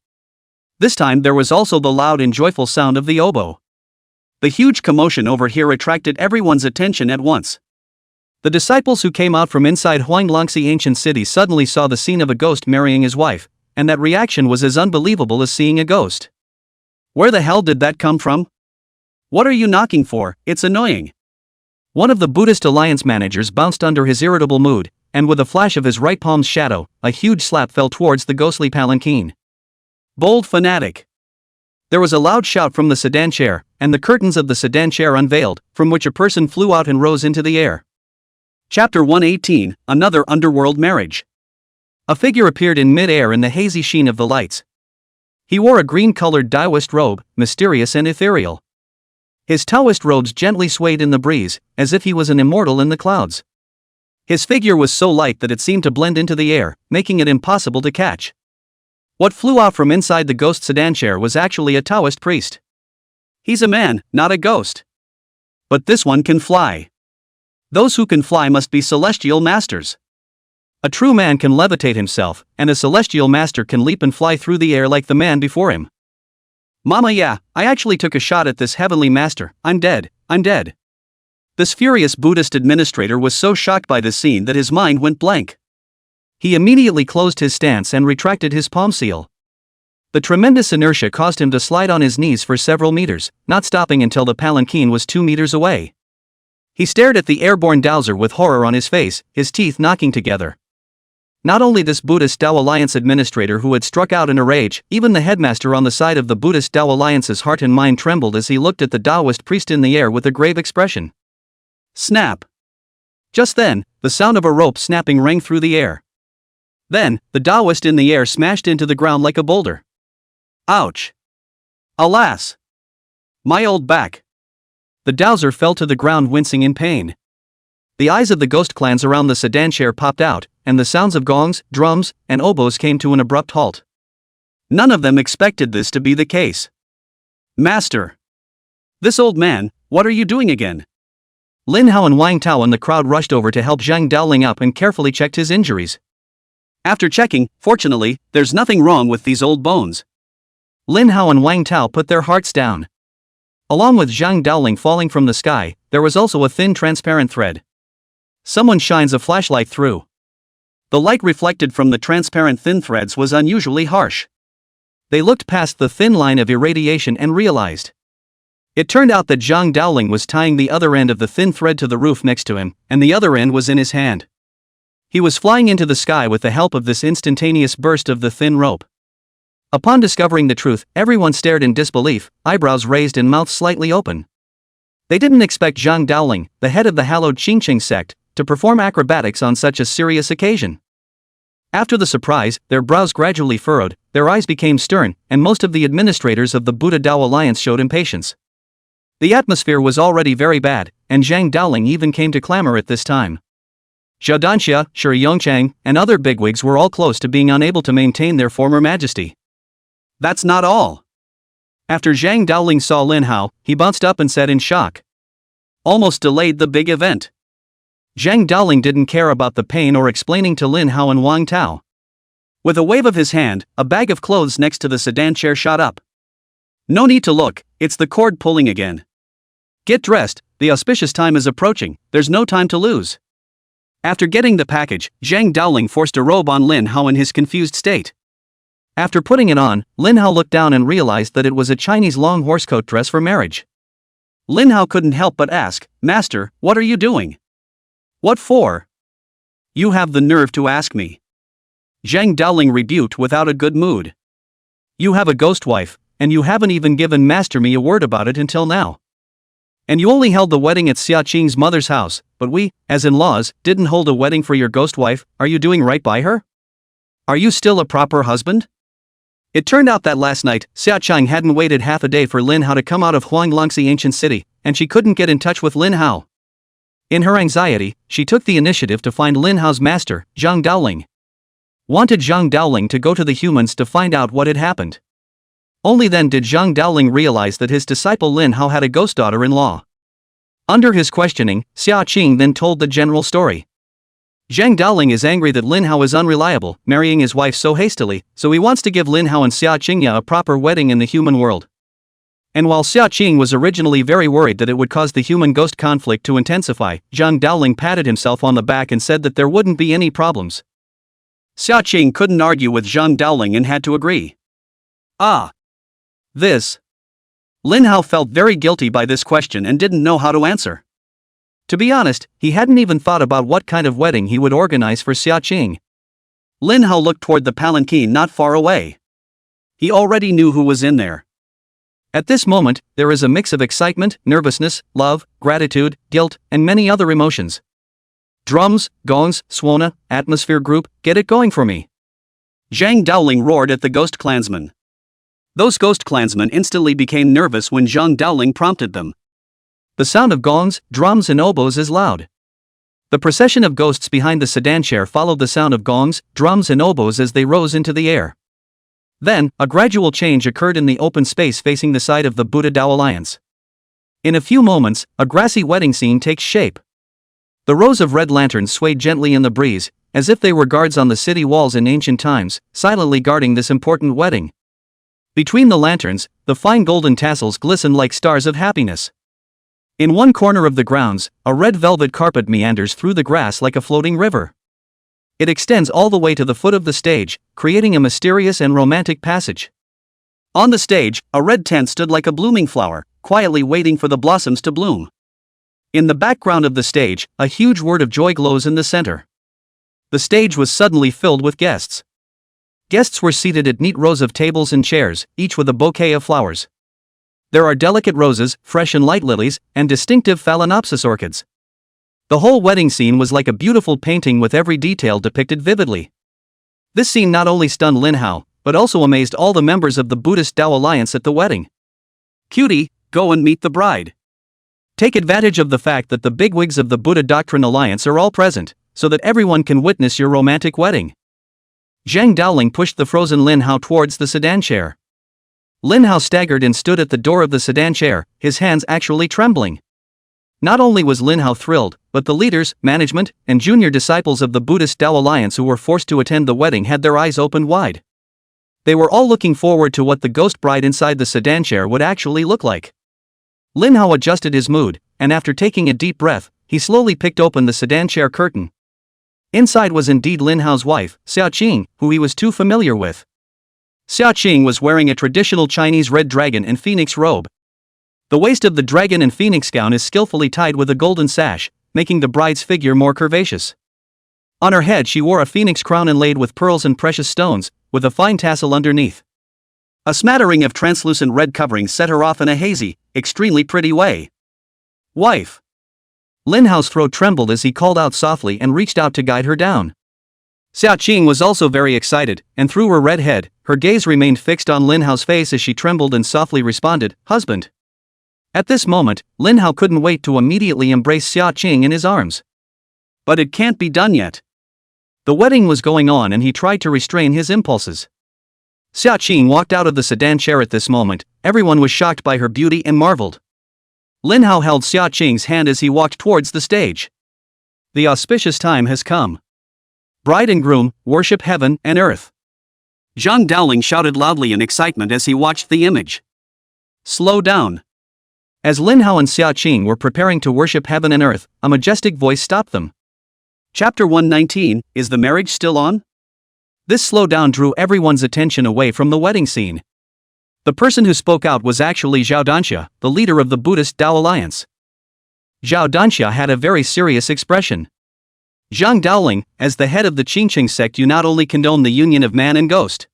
Speaker 1: This time there was also the loud and joyful sound of the oboe. The huge commotion over here attracted everyone's attention at once. The disciples who came out from inside Huanglongxi Ancient City suddenly saw the scene of a ghost marrying his wife, and that reaction was as unbelievable as seeing a ghost. Where the hell did that come from? What are you knocking for? It's annoying. One of the Buddhist Alliance managers bounced under his irritable mood, and with a flash of his right palm's shadow, a huge slap fell towards the ghostly palanquin. Bold fanatic. There was a loud shout from the sedan chair, and the curtains of the sedan chair unveiled, from which a person flew out and rose into the air. Chapter 118, Another Underworld Marriage. A figure appeared in mid-air in the hazy sheen of the lights. He wore a green-colored Taoist robe, mysterious and ethereal. His Taoist robes gently swayed in the breeze, as if he was an immortal in the clouds. His figure was so light that it seemed to blend into the air, making it impossible to catch. What flew out from inside the ghost sedan chair was actually a Taoist priest. He's a man, not a ghost. But this one can fly. Those who can fly must be celestial masters. A true man can levitate himself, and a celestial master can leap and fly through the air like the man before him. Mama, yeah, I actually took a shot at this heavenly master. I'm dead. This furious Buddhist administrator was so shocked by this scene that his mind went blank. He immediately closed his stance and retracted his palm seal. The tremendous inertia caused him to slide on his knees for several meters, not stopping until the palanquin was 2 meters away. He stared at the airborne dowser with horror on his face, his teeth knocking together. Not only this Buddhist Tao Alliance administrator who had struck out in a rage, even the headmaster on the side of the Buddhist Tao Alliance's heart and mind trembled as he looked at the Taoist priest in the air with a grave expression. Snap! Just then, the sound of a rope snapping rang through the air. Then, the Taoist in the air smashed into the ground like a boulder. Ouch! Alas! My old back! The Dowser fell to the ground wincing in pain. The eyes of the ghost clans around the sedan chair popped out, and the sounds of gongs, drums, and oboes came to an abrupt halt. None of them expected this to be the case. Master! This old man, what are you doing again? Lin Hao and Wang Tao and the crowd rushed over to help Zhang Daoling up and carefully checked his injuries. After checking, fortunately, there's nothing wrong with these old bones. Lin Hao and Wang Tao put their hearts down. Along with Zhang Daoling falling from the sky, there was also a thin transparent thread. Someone shines a flashlight through. The light reflected from the transparent thin threads was unusually harsh. They looked past the thin line of irradiation and realized. It turned out that Zhang Daoling was tying the other end of the thin thread to the roof next to him, and the other end was in his hand. He was flying into the sky with the help of this instantaneous burst of the thin rope. Upon discovering the truth, everyone stared in disbelief, eyebrows raised and mouths slightly open. They didn't expect Zhang Daoling, the head of the hallowed Qingqing sect, to perform acrobatics on such a serious occasion. After the surprise, their brows gradually furrowed, their eyes became stern, and most of the administrators of the Buddha Tao Alliance showed impatience. The atmosphere was already very bad, and Zhang Daoling even came to clamor at this time. Zhao Danxia, Shi Yongchang, and other bigwigs were all close to being unable to maintain their former majesty. That's not all. After Zhang Daoling saw Lin Hao, he bounced up and said in shock. Almost delayed the big event. Zhang Daoling didn't care about the pain or explaining to Lin Hao and Wang Tao. With a wave of his hand, a bag of clothes next to the sedan chair shot up. No need to look, it's the cord pulling again. Get dressed, the auspicious time is approaching, there's no time to lose. After getting the package, Zhang Daoling forced a robe on Lin Hao in his confused state. After putting it on, Lin Hao looked down and realized that it was a Chinese long horsecoat dress for marriage. Lin Hao couldn't help but ask, Master, what are you doing? What for? You have the nerve to ask me. Zhang Daoling rebuked without a good mood. You have a ghost wife, and you haven't even given Master me a word about it until now. And you only held the wedding at Xia Qing's mother's house, but we, as in-laws, didn't hold a wedding for your ghost wife. Are you doing right by her? Are you still a proper husband? It turned out that last night, Xia Qing hadn't waited half a day for Lin Hao to come out of Huanglongxi ancient city, and she couldn't get in touch with Lin Hao. In her anxiety, she took the initiative to find Lin Hao's master, Zhang Daoling. Wanted Zhang Daoling to go to the humans to find out what had happened. Only then did Zhang Daoling realize that his disciple Lin Hao had a ghost daughter-in-law. Under his questioning, Xia Qing then told the general story. Zhang Daoling is angry that Lin Hao is unreliable, marrying his wife so hastily, so he wants to give Lin Hao and Xia Qingya a proper wedding in the human world. And while Xia Qing was originally very worried that it would cause the human-ghost conflict to intensify, Zhang Daoling patted himself on the back and said that there wouldn't be any problems. Xia Qing couldn't argue with Zhang Daoling and had to agree. This. Lin Hao felt very guilty by this question and didn't know how to answer. To be honest, he hadn't even thought about what kind of wedding he would organize for Xia Qing. Lin Hao looked toward the palanquin not far away. He already knew who was in there. At this moment, there is a mix of excitement, nervousness, love, gratitude, guilt, and many other emotions. Drums, gongs, swona, atmosphere group, get it going for me. Zhang Daoling roared at the ghost clansmen. Those ghost clansmen instantly became nervous when Zhang Daoling prompted them. The sound of gongs, drums and oboes is loud. The procession of ghosts behind the sedan chair followed the sound of gongs, drums and oboes as they rose into the air. Then, a gradual change occurred in the open space facing the side of the Buddha Tao Alliance. In a few moments, a grassy wedding scene takes shape. The rows of red lanterns swayed gently in the breeze, as if they were guards on the city walls in ancient times, silently guarding this important wedding. Between the lanterns, the fine golden tassels glistened like stars of happiness. In one corner of the grounds, a red velvet carpet meanders through the grass like a floating river. It extends all the way to the foot of the stage, creating a mysterious and romantic passage. On the stage, a red tent stood like a blooming flower, quietly waiting for the blossoms to bloom. In the background of the stage, a huge word of joy glows in the center. The stage was suddenly filled with guests. Guests were seated at neat rows of tables and chairs, each with a bouquet of flowers. There are delicate roses, fresh and light lilies, and distinctive phalaenopsis orchids. The whole wedding scene was like a beautiful painting with every detail depicted vividly. This scene not only stunned Lin Hao, but also amazed all the members of the Buddhist Tao Alliance at the wedding. Cutie, go and meet the bride. Take advantage of the fact that the bigwigs of the Buddha Doctrine Alliance are all present, so that everyone can witness your romantic wedding. Zhang Daoling pushed the frozen Lin Hao towards the sedan chair. Lin Hao staggered and stood at the door of the sedan chair, his hands actually trembling. Not only was Lin Hao thrilled, but the leaders, management, and junior disciples of the Buddhist Tao Alliance who were forced to attend the wedding had their eyes opened wide. They were all looking forward to what the ghost bride inside the sedan chair would actually look like. Lin Hao adjusted his mood, and after taking a deep breath, he slowly picked open the sedan chair curtain. Inside was indeed Lin Hao's wife, Xiao Qing, who he was too familiar with. Xiao Qing was wearing a traditional Chinese red dragon and phoenix robe. The waist of the dragon and phoenix gown is skillfully tied with a golden sash, making the bride's figure more curvaceous. On her head she wore a phoenix crown inlaid with pearls and precious stones, with a fine tassel underneath. A smattering of translucent red coverings set her off in a hazy, extremely pretty way. Wife. Lin Hao's throat trembled as he called out softly and reached out to guide her down. Xiao Qing was also very excited, and through her red head, her gaze remained fixed on Lin Hao's face as she trembled and softly responded, "Husband." At this moment, Lin Hao couldn't wait to immediately embrace Xiao Qing in his arms. But it can't be done yet. The wedding was going on and he tried to restrain his impulses. Xiao Qing walked out of the sedan chair at this moment. Everyone was shocked by her beauty and marveled. Lin Hao held Xiao Qing's hand as he walked towards the stage. The auspicious time has come. Bride and groom, worship heaven and earth. Zhang Daoling shouted loudly in excitement as he watched the image. Slow down. As Lin Hao and Xiao Qing were preparing to worship heaven and earth, a majestic voice stopped them. Chapter 119, Is the marriage still on? This slowdown drew everyone's attention away from the wedding scene. The person who spoke out was actually Zhao Danxia, the leader of the Buddhist Tao Alliance. Zhao Danxia had a very serious expression. Zhang Daoling, as the head of the Qingqing sect, you not only condone the union of man and ghost.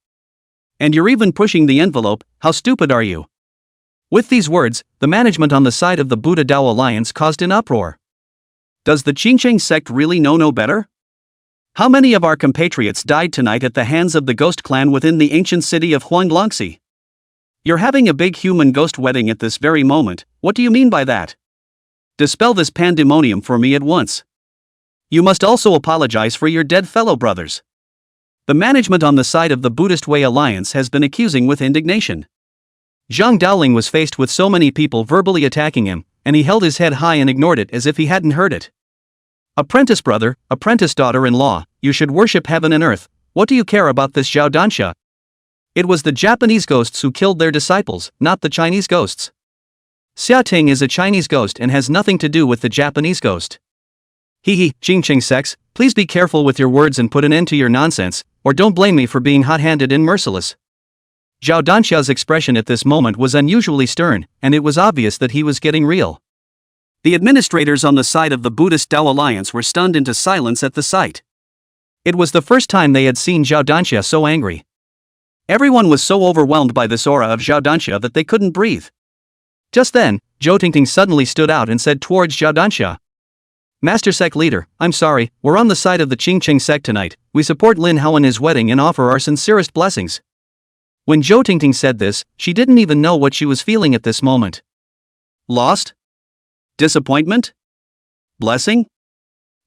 Speaker 1: And you're even pushing the envelope, how stupid are you? With these words, the management on the side of the Buddha Tao Alliance caused an uproar. Does the Qingqing sect really know no better? How many of our compatriots died tonight at the hands of the ghost clan within the ancient city of Huanglongxi? You're having a big human ghost wedding at this very moment. What do you mean by that? Dispel this pandemonium for me at once. You must also apologize for your dead fellow brothers. The management on the side of the Buddhist Way Alliance has been accusing with indignation. Zhang Daoling was faced with so many people verbally attacking him, and he held his head high and ignored it as if he hadn't heard it. Apprentice brother, apprentice daughter-in-law, you should worship heaven and earth. What do you care about this Zhao Danxia? It was the Japanese ghosts who killed their disciples, not the Chinese ghosts. Xia Ting is a Chinese ghost and has nothing to do with the Japanese ghost. Qingqing sects, please be careful with your words and put an end to your nonsense, or don't blame me for being hot-handed and merciless. Zhao Danxia's expression at this moment was unusually stern, and it was obvious that he was getting real. The administrators on the side of the Buddhist Tao Alliance were stunned into silence at the sight. It was the first time they had seen Zhao Danxia so angry. Everyone was so overwhelmed by this aura of Zhao Danxia that they couldn't breathe. Just then, Zhou Tingting suddenly stood out and said towards Zhao Danxia, "Master sect leader, I'm sorry, we're on the side of the Qingqing sect tonight. We support Lin Hao in his wedding and offer our sincerest blessings." When Zhou Tingting said this, she didn't even know what she was feeling at this moment. Lost? Disappointment? Blessing?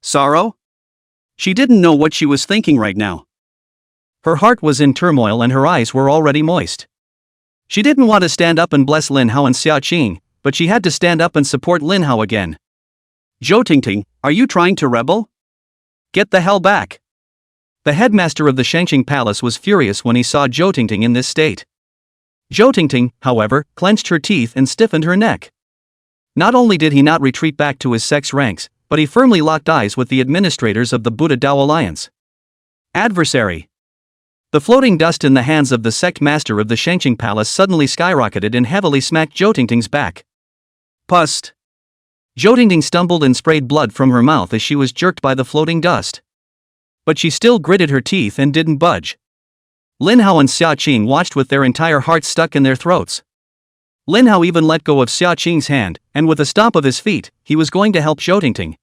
Speaker 1: Sorrow? She didn't know what she was thinking right now. Her heart was in turmoil and her eyes were already moist. She didn't want to stand up and bless Lin Hao and Xiao Qing, but she had to stand up and support Lin Hao again. Zhou Tingting, are you trying to rebel? Get the hell back. The headmaster of the Shangqing Palace was furious when he saw Zhou Tingting in this state. Zhou Tingting, however, clenched her teeth and stiffened her neck. Not only did he not retreat back to his sect's ranks, but he firmly locked eyes with the administrators of the Buddha Tao Alliance. Adversary. The floating dust in the hands of the sect master of the Shangqing Palace suddenly skyrocketed and heavily smacked Zhou Tingting's back. Pust. Zhou Tingting stumbled and sprayed blood from her mouth as she was jerked by the floating dust. but she still gritted her teeth and didn't budge. Lin Hao and Xia Qing watched with their entire hearts stuck in their throats. Lin Hao even let go of Xia Qing's hand, and with a stomp of his feet, he was going to help Zhou Tingting.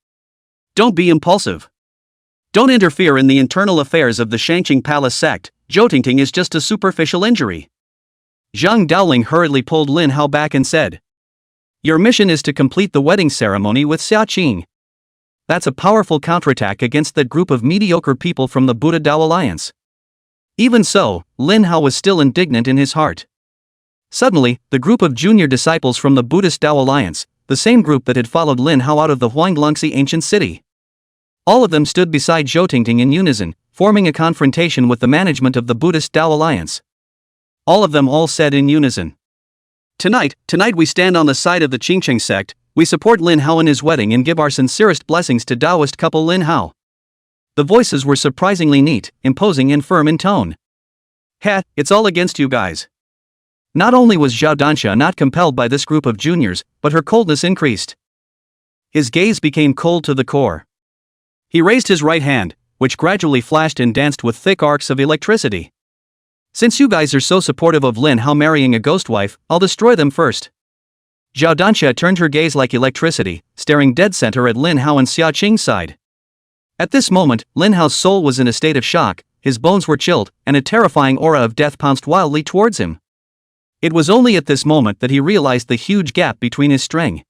Speaker 1: Don't be impulsive. Don't interfere in the internal affairs of the Shangqing Palace sect. Zhou Tingting is just a superficial injury. Zhang Daoling hurriedly pulled Lin Hao back and said, "Your mission is to complete the wedding ceremony with Xia Qing. That's a powerful counterattack against that group of mediocre people from the Buddha Dao Alliance." Even so, Lin Hao was still indignant in his heart. Suddenly, the group of junior disciples from the Buddhist Dao Alliance, the same group that had followed Lin Hao out of the Huanglongxi ancient city. All of them stood beside Zhou Tingting in unison, forming a confrontation with the management of the Buddhist Dao Alliance. All of them all said in unison, Tonight we stand on the side of the Qingcheng sect, we support Lin Hao in his wedding and give our sincerest blessings to Taoist couple Lin Hao." The voices were surprisingly neat, imposing and firm in tone. It's all against you guys. Not only was Zhao Danxia not compelled by this group of juniors, but her coldness increased. His gaze became cold to the core. He raised his right hand, which gradually flashed and danced with thick arcs of electricity. "Since you guys are so supportive of Lin Hao marrying a ghost wife, I'll destroy them first." Zhao Danxia turned her gaze like electricity, staring dead center at Lin Hao and Xia Qing's side. At this moment, Lin Hao's soul was in a state of shock, his bones were chilled, and a terrifying aura of death pounced wildly towards him. It was only at this moment that he realized the huge gap between his strength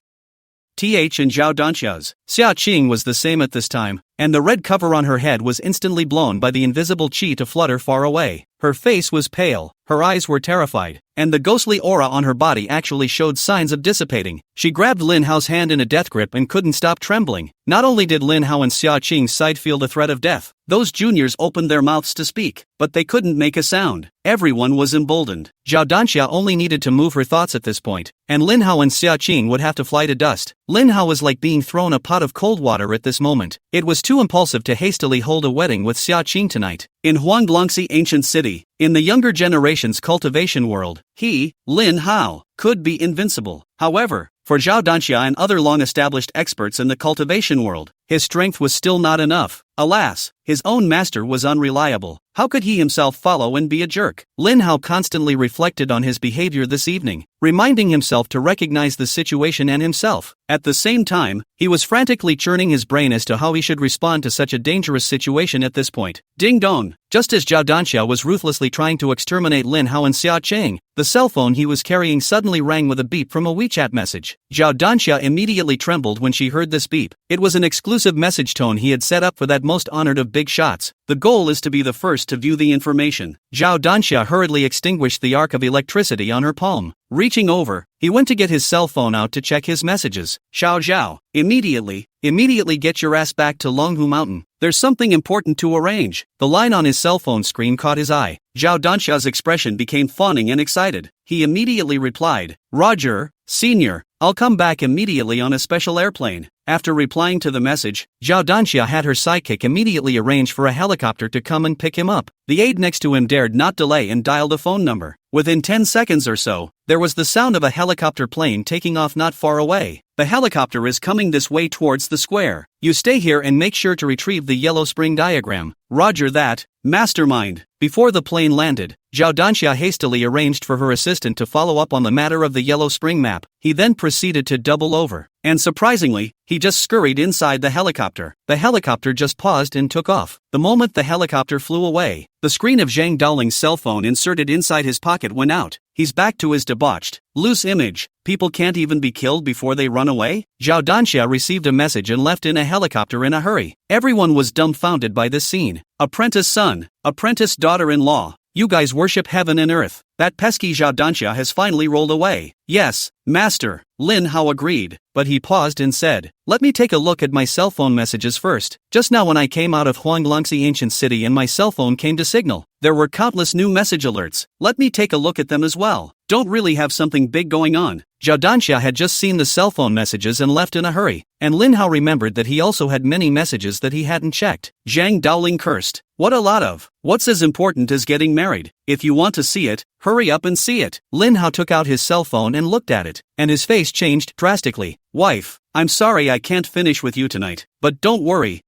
Speaker 1: and Zhao Danxia's. Xia Qing was the same at this time, and the red cover on her head was instantly blown by the invisible qi to flutter far away. Her face was pale, her eyes were terrified, and the ghostly aura on her body actually showed signs of dissipating. She grabbed Lin Hao's hand in a death grip and couldn't stop trembling. Not only did Lin Hao and Xia Qing's side feel the threat of death, those juniors opened their mouths to speak, but they couldn't make a sound. Everyone was emboldened. Zhao Danxia only needed to move her thoughts at this point, and Lin Hao and Xia Qing would have to fly to dust. Lin Hao was like being thrown a pot of cold water at this moment. It was too impulsive to hastily hold a wedding with Xia Qing tonight. In Huanglongxi ancient city, in the younger generation's cultivation world, he, Lin Hao, could be invincible. However, for Zhao Danxia and other long-established experts in the cultivation world, his strength was still not enough. Alas, his own master was unreliable. How could he himself follow and be a jerk? Lin Hao constantly reflected on his behavior this evening, reminding himself to recognize the situation and himself. At the same time, he was frantically churning his brain as to how he should respond to such a dangerous situation at this point. Ding dong! Just as Zhao Danxia was ruthlessly trying to exterminate Lin Hao and Xia Qing, the cell phone he was carrying suddenly rang with a beep from a WeChat message. Zhao Danxia immediately trembled when she heard this beep. It was an exclusive message tone he had set up for that most honored of big shots. The goal is to be the first to view the information. Zhao Danxia hurriedly extinguished the arc of electricity on her palm. Reaching over, he went to get his cell phone out to check his messages. Xiao Zhao, immediately get your ass back to Longhu Mountain. There's something important to arrange. The line on his cell phone screen caught his eye. Zhao Danxia's expression became fawning and excited. He immediately replied, Roger, Senior, I'll come back immediately on a special airplane. After replying to the message, Zhao Danxia had her sidekick immediately arrange for a helicopter to come and pick him up. The aide next to him dared not delay and dialed a phone number. Within 10 seconds or so, there was the sound of a helicopter plane taking off not far away. The helicopter is coming this way towards the square. You stay here and make sure to retrieve the yellow spring diagram. Roger that, mastermind. Before the plane landed, Zhao Danxia hastily arranged for her assistant to follow up on the matter of the yellow spring map. He then proceeded to double over. And surprisingly, he just scurried inside the helicopter. The helicopter just paused and took off. The moment the helicopter flew away, the screen of Zhang Daoling's cell phone inserted inside his pocket went out. He's back to his debauched, loose image. People can't even be killed before they run away? Zhao Danxia received a message and left in a helicopter in a hurry. Everyone was dumbfounded by this scene. Apprentice son, apprentice daughter-in-law. You guys worship heaven and earth. That pesky Zhao Danxia has finally rolled away. Yes, master, Lin Hao agreed, but he paused and said, let me take a look at my cell phone messages first. Just now when I came out of Huanglongxi ancient city and my cell phone came to signal, there were countless new message alerts. Let me take a look at them as well. Don't really have something big going on. Zhao Danxia had just seen the cell phone messages and left in a hurry, and Lin Hao remembered that he also had many messages that he hadn't checked. Zhang Daoling cursed. What a lot of What's as important as getting married? If you want to see it, hurry up and see it. Lin Hao took out his cell phone and looked at it, and his face changed drastically. Wife, I'm sorry I can't finish with you tonight, but don't worry,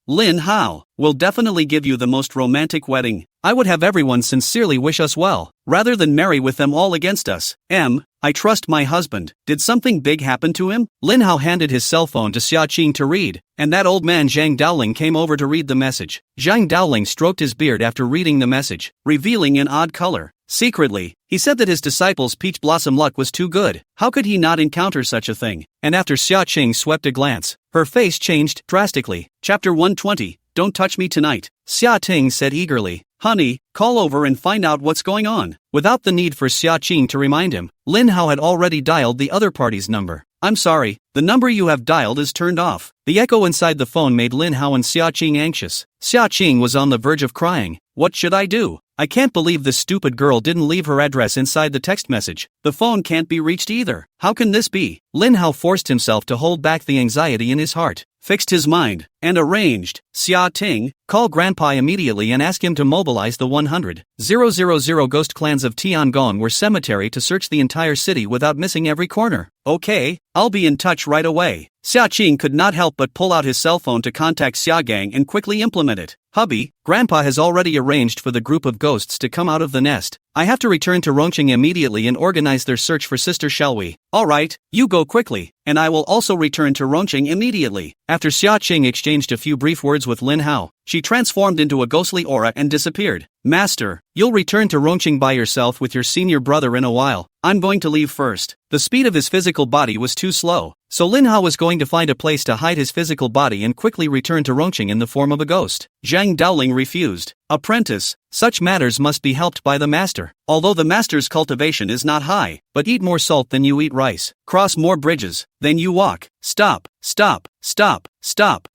Speaker 1: Lin Hao, will definitely give you the most romantic wedding. I would have everyone sincerely wish us well, rather than marry with them all against us. I trust my husband. Did something big happen to him? Lin Hao handed his cell phone to Xia Qing to read, and that old man Zhang Daoling came over to read the message. Zhang Daoling stroked his beard after reading the message, revealing an odd color. Secretly, he said that his disciple's peach blossom luck was too good. How could he not encounter such a thing? And after Xia Qing swept a glance, her face changed drastically. Chapter 120, Don't Touch Me Tonight. Xia Qing said eagerly, Honey, call over and find out what's going on. Without the need for Xia Qing to remind him, Lin Hao had already dialed the other party's number. I'm sorry, the number you have dialed is turned off. The echo inside the phone made Lin Hao and Xia Qing anxious. Xia Qing was on the verge of crying. What should I do? I can't believe this stupid girl didn't leave her address inside the text message. The phone can't be reached either. How can this be? Lin Hao forced himself to hold back the anxiety in his heart, fixed his mind, and arranged. Xia Ting, call Grandpa immediately and ask him to mobilize the 100,000 ghost clans of Tiangong War Cemetery to search the entire city without missing every corner. Okay, I'll be in touch right away. Xia Qing could not help but pull out his cell phone to contact Xia Gang and quickly implement it. Hubby, Grandpa has already arranged for the group of ghosts to come out of the nest. I have to return to Rongqing immediately and organize their search for sister, shall we? Alright, you go quickly, and I will also return to Rongqing immediately. After Xia Qing exchanged a few brief words with Lin Hao, she transformed into a ghostly aura and disappeared. Master, you'll return to Rongqing by yourself with your senior brother in a while. I'm going to leave first. The speed of his physical body was too slow, so Lin Hao was going to find a place to hide his physical body and quickly return to Rongqing in the form of a ghost. Zhang Daoling refused. Apprentice, such matters must be helped by the master. Although the master's cultivation is not high, but eat more salt than you eat rice. Cross more bridges than you walk. Stop.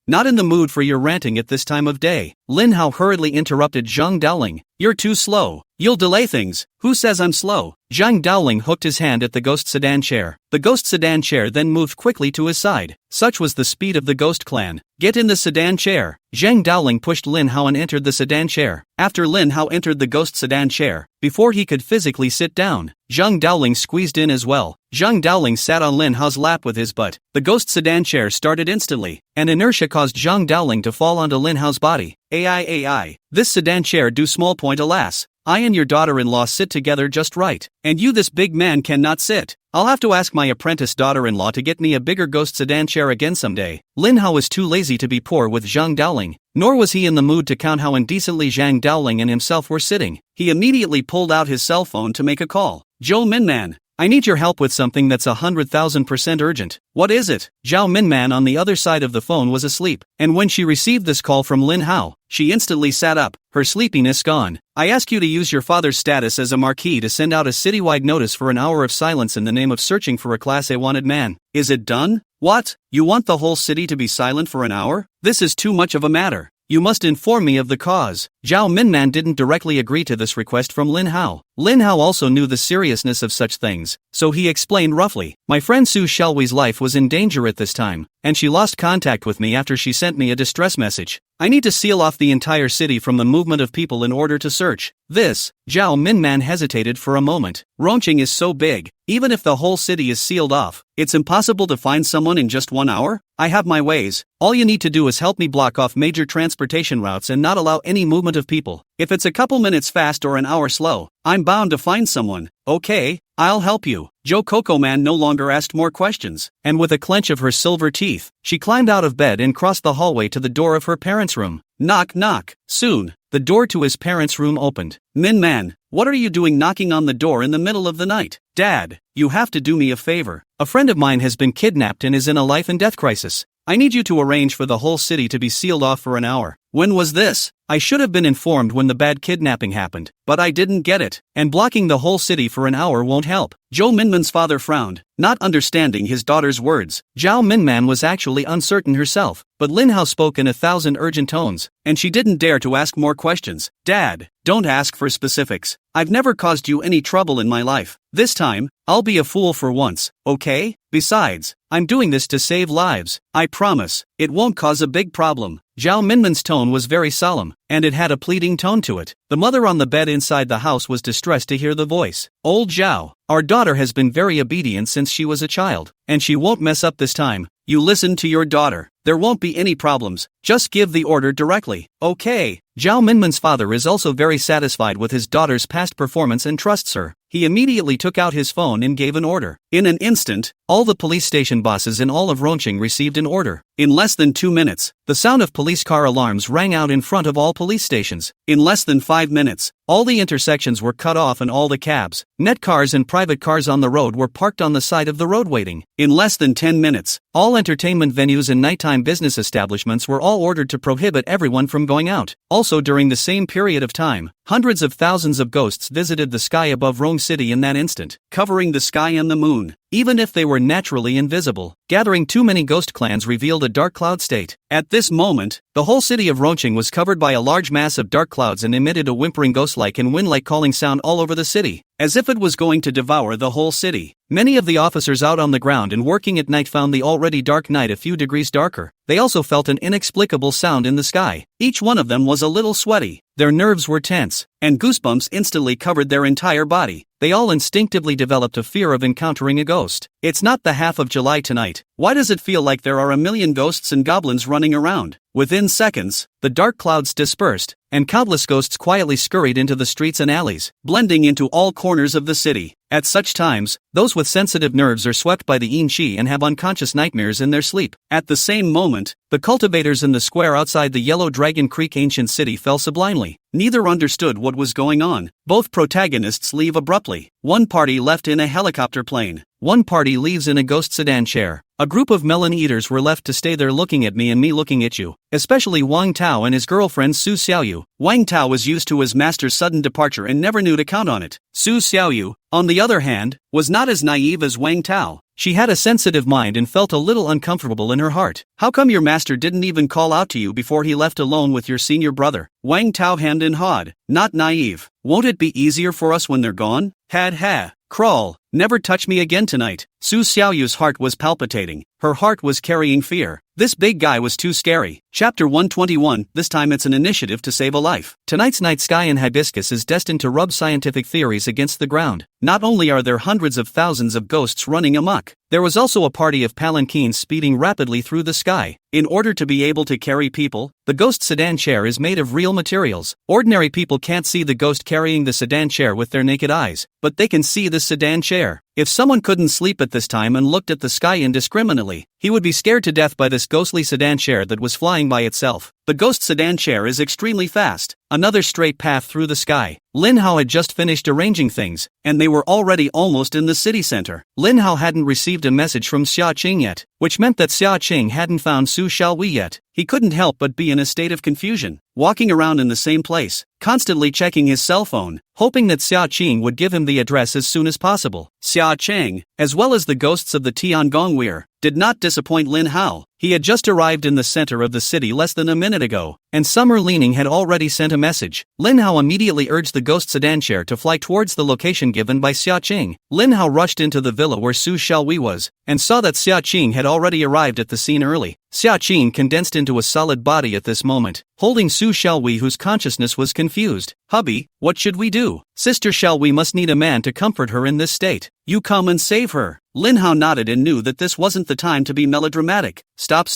Speaker 1: Not in the mood for your ranting at this time of day. Lin Hao hurriedly interrupted Zhang Daoling. You're too slow. You'll delay things. Who says I'm slow? Zhang Daoling hooked his hand at the ghost sedan chair. The ghost sedan chair then moved quickly to his side. Such was the speed of the ghost clan. Get in the sedan chair. Zhang Daoling pushed Lin Hao and entered the sedan chair. After Lin Hao entered the ghost sedan chair, before he could physically sit down, Zhang Daoling squeezed in as well. Zhang Daoling sat on Lin Hao's lap with his butt. The ghost sedan chair started instantly, and inertia caused Zhang Daoling to fall onto Lin Hao's body. AI. This sedan chair do small point alas. I and your daughter-in-law sit together just right, and you this big man cannot sit. I'll have to ask my apprentice daughter-in-law to get me a bigger ghost sedan chair again someday. Lin Hao was too lazy to be poor with Zhang Daoling, nor was he in the mood to count how indecently Zhang Daoling and himself were sitting. He immediately pulled out his cell phone to make a call. Zhou Minman, I need your help with something that's 100,000% urgent. What is it? Zhao Minman on the other side of the phone was asleep, and when she received this call from Lin Hao, she instantly sat up, her sleepiness gone. I ask you to use your father's status as a marquis to send out a citywide notice for an hour of silence in the name of searching for a Class A wanted man. Is it done? What? You want the whole city to be silent for an hour? This is too much of a matter. You must inform me of the cause. Zhao Minman didn't directly agree to this request from Lin Hao. Lin Hao also knew the seriousness of such things, so he explained roughly. My friend Su Xiaohui's life was in danger at this time, and she lost contact with me after she sent me a distress message. I need to seal off the entire city from the movement of people in order to search. This, Zhao Minman hesitated for a moment. Rongqing is so big, even if the whole city is sealed off, it's impossible to find someone in just 1 hour? I have my ways. All you need to do is help me block off major transportation routes and not allow any movement of people. If it's a couple minutes fast or an hour slow, I'm bound to find someone. Okay, I'll help you. Zhou Cocoman no longer asked more questions, and with a clench of her silver teeth, she climbed out of bed and crossed the hallway to the door of her parents' room. Knock knock. Soon, the door to his parents' room opened. Min Man, what are you doing knocking on the door in the middle of the night? Dad, you have to do me a favor. A friend of mine has been kidnapped and is in a life and death crisis. I need you to arrange for the whole city to be sealed off for an hour. When was this? I should have been informed when the bad kidnapping happened, but I didn't get it, and blocking the whole city for an hour won't help. Zhou Minman's father frowned, not understanding his daughter's words. Zhao Minman was actually uncertain herself, but Lin Hao spoke in 1,000 urgent tones, and she didn't dare to ask more questions. Dad, don't ask for specifics. I've never caused you any trouble in my life. This time, I'll be a fool for once, okay? Besides, I'm doing this to save lives. I promise, it won't cause a big problem. Zhao Minmin's tone was very solemn, and it had a pleading tone to it. The mother on the bed inside the house was distressed to hear the voice. Old Zhao, our daughter has been very obedient since she was a child, and she won't mess up this time. You listen to your daughter. There won't be any problems, just give the order directly. Okay. Zhao Minmin's father is also very satisfied with his daughter's past performance and trusts her. He immediately took out his phone and gave an order. In an instant, all the police station bosses in all of Ronqing received an order. In less than 2 minutes, the sound of police car alarms rang out in front of all police stations. In less than 5 minutes, all the intersections were cut off and all the cabs, net cars and private cars on the road were parked on the side of the road waiting. In less than 10 minutes, all entertainment venues and nighttime business establishments were all ordered to prohibit everyone from going out. Also during the same period of time, hundreds of thousands of ghosts visited the sky above Rome City in that instant, covering the sky and the moon, even if they were naturally invisible. Gathering too many ghost clans revealed a dark cloud state. At this moment, the whole city of Ronqing was covered by a large mass of dark clouds and emitted a whimpering ghost-like and wind-like calling sound all over the city, as if it was going to devour the whole city. Many of the officers out on the ground and working at night found the already dark night a few degrees darker. They also felt an inexplicable sound in the sky. Each one of them was a little sweaty. Their nerves were tense, and goosebumps instantly covered their entire body. They all instinctively developed a fear of encountering a ghost. It's not the half of July tonight. Why does it feel like there are a million ghosts and goblins running around? Within seconds, the dark clouds dispersed, and countless ghosts quietly scurried into the streets and alleys, blending into all corners of the city. At such times, those with sensitive nerves are swept by the yin qi and have unconscious nightmares in their sleep. At the same moment, the cultivators in the square outside the Yellow Dragon Creek ancient city fell sublimely. Neither understood what was going on. Both protagonists leave abruptly. One party left in a helicopter plane. One party leaves in a ghost sedan chair. A group of melon eaters were left to stay there looking at me and me looking at you, especially Wang Tao and his girlfriend Su Xiaoyu. Wang Tao was used to his master's sudden departure and never knew to count on it. Su Xiaoyu, on the other hand, was not as naive as Wang Tao. She had a sensitive mind and felt a little uncomfortable in her heart. How come your master didn't even call out to you before he left alone with your senior brother? Wang Tao hemmed and hawed. Not naive. Won't it be easier for us when they're gone? Had ha. Crawl. Never touch me again tonight. Su Xiaoyu's heart was palpitating. Her heart was carrying fear. This big guy was too scary. Chapter 121, this time it's an initiative to save a life. Tonight's night sky in Hibiscus is destined to rub scientific theories against the ground. Not only are there hundreds of thousands of ghosts running amok, there was also a party of palanquins speeding rapidly through the sky. In order to be able to carry people, the ghost sedan chair is made of real materials. Ordinary people can't see the ghost carrying the sedan chair with their naked eyes, but they can see the sedan chair. If someone couldn't sleep at this time and looked at the sky indiscriminately, he would be scared to death by this ghostly sedan chair that was flying by itself. The ghost sedan chair is extremely fast. Another straight path through the sky. Lin Hao had just finished arranging things, and they were already almost in the city center. Lin Hao hadn't received a message from Xia Qing yet, which meant that Xia Qing hadn't found Su Xiaowei yet. He couldn't help but be in a state of confusion, walking around in the same place, constantly checking his cell phone, hoping that Xia Qing would give him the address as soon as possible. Xia Qing, as well as the ghosts of the Tiangongweir, did not disappoint Lin Hao. He had just arrived in the center of the city less than a minute ago, and Summer Leaning had already sent a message. Lin Hao immediately urged the ghost sedan chair to fly towards the location given by Xia Qing. Lin Hao rushed into the villa where Su Xiaowei was, and saw that Xia Qing had already arrived at the scene early. Xia Qing condensed into a solid body at this moment, holding Su Xiaowei whose consciousness was confused. Hubby, what should we do? Sister Xiaowei must need a man to comfort her in this state. You come and save her. Lin Hao nodded and knew that this wasn't the time to be melodramatic. Stop.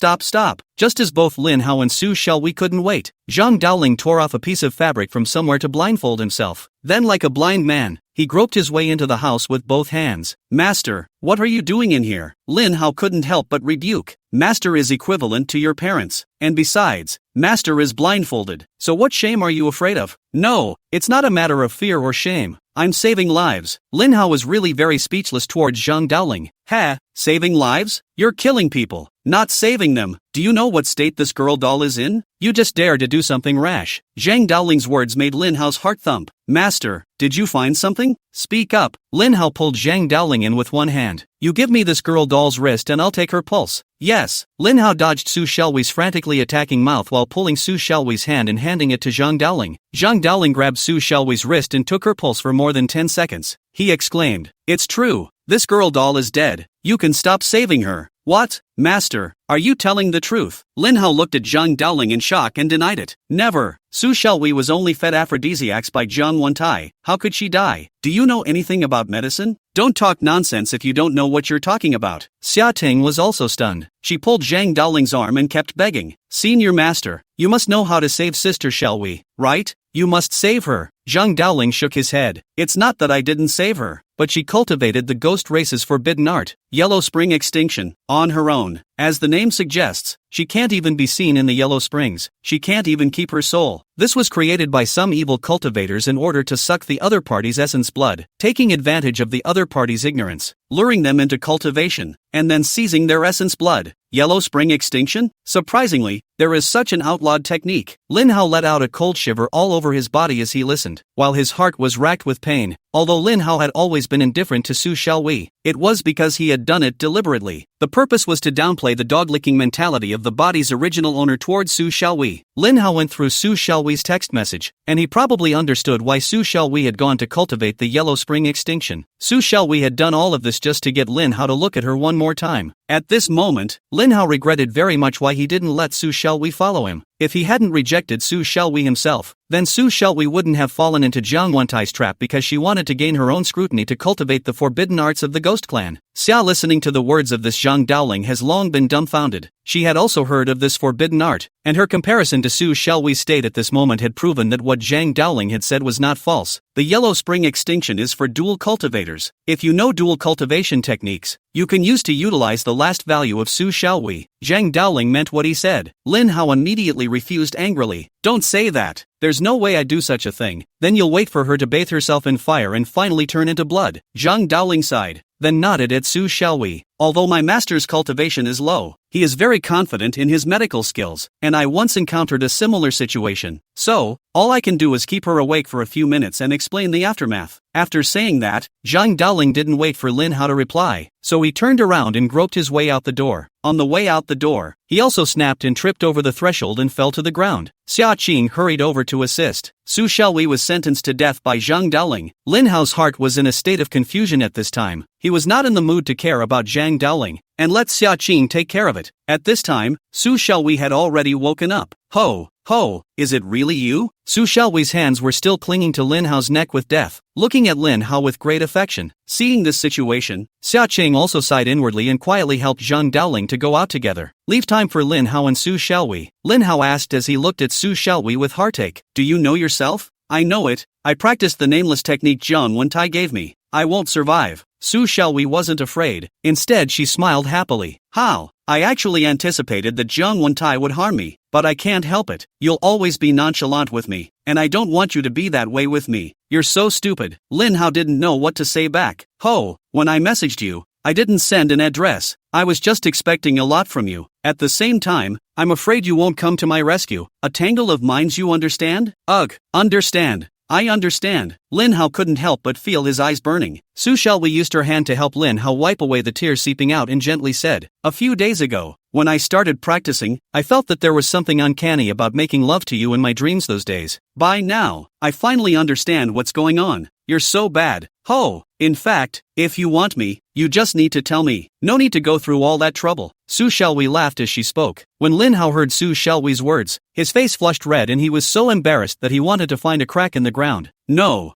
Speaker 1: Just as both Lin Hao and Su Xiaowei couldn't wait, Zhang Daoling tore off a piece of fabric from somewhere to blindfold himself. Then like a blind man, he groped his way into the house with both hands. Master, what are you doing in here? Lin Hao couldn't help but rebuke. Master is equivalent to your parents, and besides, Master is blindfolded, so what shame are you afraid of? No, it's not a matter of fear or shame. I'm saving lives. Lin Hao was really very speechless towards Zhang Daoling. Ha, saving lives? You're killing people, not saving them. Do you know what state this girl doll is in? You just dare to do something rash. Zhang Daoling's words made Lin Hao's heart thump. Master, did you find something? Speak up. Lin Hao pulled Zhang Daoling in with one hand. You give me this girl doll's wrist and I'll take her pulse. Yes. Lin Hao dodged Su Xiaowei's frantically attacking mouth while pulling Su Xiaowei's hand and handing it to Zhang Daoling. Zhang Daoling grabbed Su Xiaowei's wrist and took her pulse for more than 10 seconds. He exclaimed, "It's true. This girl doll is dead. You can stop saving her." What? Master, are you telling the truth? Lin Hao looked at Zhang Daoling in shock and denied it. Never. Su Xiaowei was only fed aphrodisiacs by Zhang Wentai. How could she die? Do you know anything about medicine? Don't talk nonsense if you don't know what you're talking about. Xia Ting was also stunned. She pulled Zhang Daoling's arm and kept begging. Senior master, you must know how to save Sister Xiaowei, right? You must save her. Zhang Daoling shook his head. It's not that I didn't save her, but she cultivated the ghost race's forbidden art, Yellow Spring Extinction, on her own. As the name suggests, she can't even be seen in the Yellow Springs. She can't even keep her soul. This was created by some evil cultivators in order to suck the other party's essence blood, taking advantage of the other party's ignorance, luring them into cultivation, and then seizing their essence blood. Yellow Spring Extinction? Surprisingly, there is such an outlawed technique. Lin Hao let out a cold shiver all over his body as he listened, while his heart was racked with pain. Although Lin Hao had always been indifferent to Su Xiaowei, it was because he had done it deliberately. The purpose was to downplay the dog-licking mentality of the body's original owner towards Su Xiaowei. Lin Hao went through Su Xiaowei's text message, and he probably understood why Su Xiaowei had gone to cultivate the Yellow Spring Extinction. Su Xiaowei had done all of this just to get Lin Hao to look at her one more time. At this moment, Lin Hao regretted very much why he didn't let Su Xiaowei follow him. If he hadn't rejected Su Xiaowei himself, then Su Xiaowei wouldn't have fallen into Jiang Wentai's trap because she wanted to gain her own scrutiny to cultivate the forbidden arts of the Ghost Clan. Xia, listening to the words of this Zhang Daoling, has long been dumbfounded. She had also heard of this forbidden art, and her comparison to Su Xiaowei's state at this moment had proven that what Zhang Daoling had said was not false. The Yellow Spring Extinction is for dual cultivators. If you know dual cultivation techniques, you can use to utilize the last value of Su Xiaowei. Zhang Daoling meant what he said. Lin Hao immediately refused angrily. Don't say that. There's no way I'd do such a thing. Then you'll wait for her to bathe herself in fire and finally turn into blood. Zhang Daoling sighed, then nodded at Su Xiaowei. Although my master's cultivation is low, he is very confident in his medical skills, and I once encountered a similar situation. So, all I can do is keep her awake for a few minutes and explain the aftermath. After saying that, Zhang Daoling didn't wait for Lin Hao to reply, so he turned around and groped his way out the door. On the way out the door, he also snapped and tripped over the threshold and fell to the ground. Xia Qing hurried over to assist. Su Xiaowei was sentenced to death by Zhang Daoling. Lin Hao's heart was in a state of confusion at this time. He was not in the mood to care about Zhang Daoling, and let Xia Qing take care of it. At this time, Su Xiaowei had already woken up. Ho, ho, is it really you? Su Xiaowei's hands were still clinging to Lin Hao's neck with death, looking at Lin Hao with great affection. Seeing this situation, Xia Qing also sighed inwardly and quietly helped Zhang Daoling to go out together. Leave time for Lin Hao and Su Xiaowei, Lin Hao asked as he looked at Su Xiaowei with heartache. Do you know yourself? I know it. I practiced the nameless technique Jiang Wentai gave me. I won't survive. Su Xiaowei wasn't afraid. Instead, she smiled happily. How? I actually anticipated that Jiang Wentai would harm me, but I can't help it. You'll always be nonchalant with me, and I don't want you to be that way with me. You're so stupid. Lin Hao didn't know what to say back. Ho, when I messaged you, I didn't send an address. I was just expecting a lot from you. At the same time, I'm afraid you won't come to my rescue. A tangle of minds, you understand? Ugh, understand. I understand. Lin Hao couldn't help but feel his eyes burning. Su Xiaowei used her hand to help Lin Hao wipe away the tears seeping out and gently said, a few days ago, when I started practicing, I felt that there was something uncanny about making love to you in my dreams those days. By now, I finally understand what's going on. You're so bad. Ho! In fact, if you want me, you just need to tell me. No need to go through all that trouble. Su Xiaowei laughed as she spoke. When Lin Hao heard Su Xiaowei's words, his face flushed red and he was so embarrassed that he wanted to find a crack in the ground. No,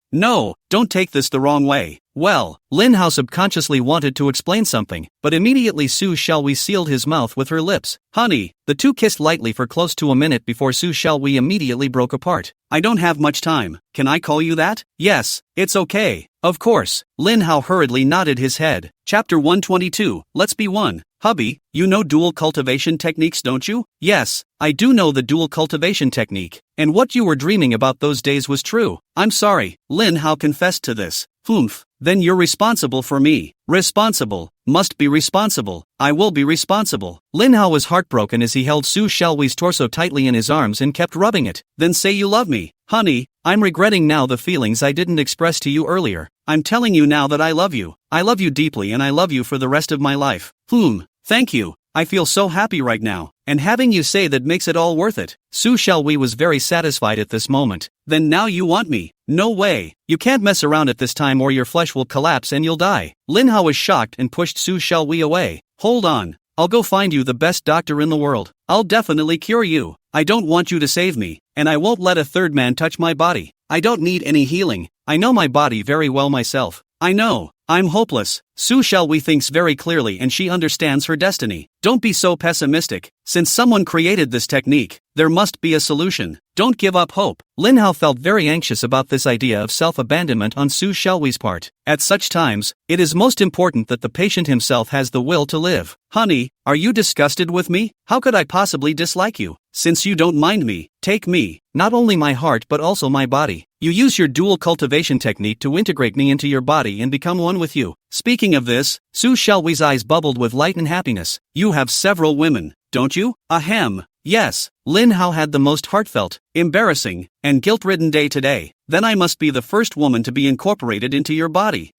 Speaker 1: don't take this the wrong way. Well, Lin Hao subconsciously wanted to explain something, but immediately Su Xiaowei sealed his mouth with her lips. Honey, the two kissed lightly for close to a minute before Su Xiaowei immediately broke apart. I don't have much time. Can I call you that? Yes, it's okay. Of course. Lin Hao hurriedly nodded his head. Chapter 122, Let's Be One. Hubby, you know dual cultivation techniques, don't you? Yes, I do know the dual cultivation technique, and what you were dreaming about those days was true. I'm sorry, Lin Hao confessed to this. Humph, then you're responsible for me. Responsible, must be responsible. I will be responsible. Lin Hao was heartbroken as he held Su Xiaowei's torso tightly in his arms and kept rubbing it. Then say you love me. Honey, I'm regretting now the feelings I didn't express to you earlier. I'm telling you now that I love you. I love you deeply and I love you for the rest of my life. Thank you. I feel so happy right now, and having you say that makes it all worth it. Su Xiaowei was very satisfied at this moment. Then now you want me? No way. You can't mess around at this time or your flesh will collapse and you'll die. Lin Hao was shocked and pushed Su Xiaowei away. Hold on, I'll go find you the best doctor in the world. I'll definitely cure you. I don't want you to save me, and I won't let a third man touch my body. I don't need any healing. I know my body very well myself. I know. I'm hopeless. Su Xiaowei thinks very clearly and she understands her destiny. Don't be so pessimistic. Since someone created this technique, there must be a solution. Don't give up hope. Lin Hao felt very anxious about this idea of self-abandonment on Su Xiaowei's part. At such times, it is most important that the patient himself has the will to live. Honey, are you disgusted with me? How could I possibly dislike you? Since you don't mind me, take me, not only my heart but also my body. You use your dual cultivation technique to integrate me into your body and become one with you. Speaking of this, Su Xiaowei's eyes bubbled with light and happiness. You have several women, don't you? Ahem. Yes, Lin Hao had the most heartfelt, embarrassing, and guilt-ridden day today. Then I must be the first woman to be incorporated into your body.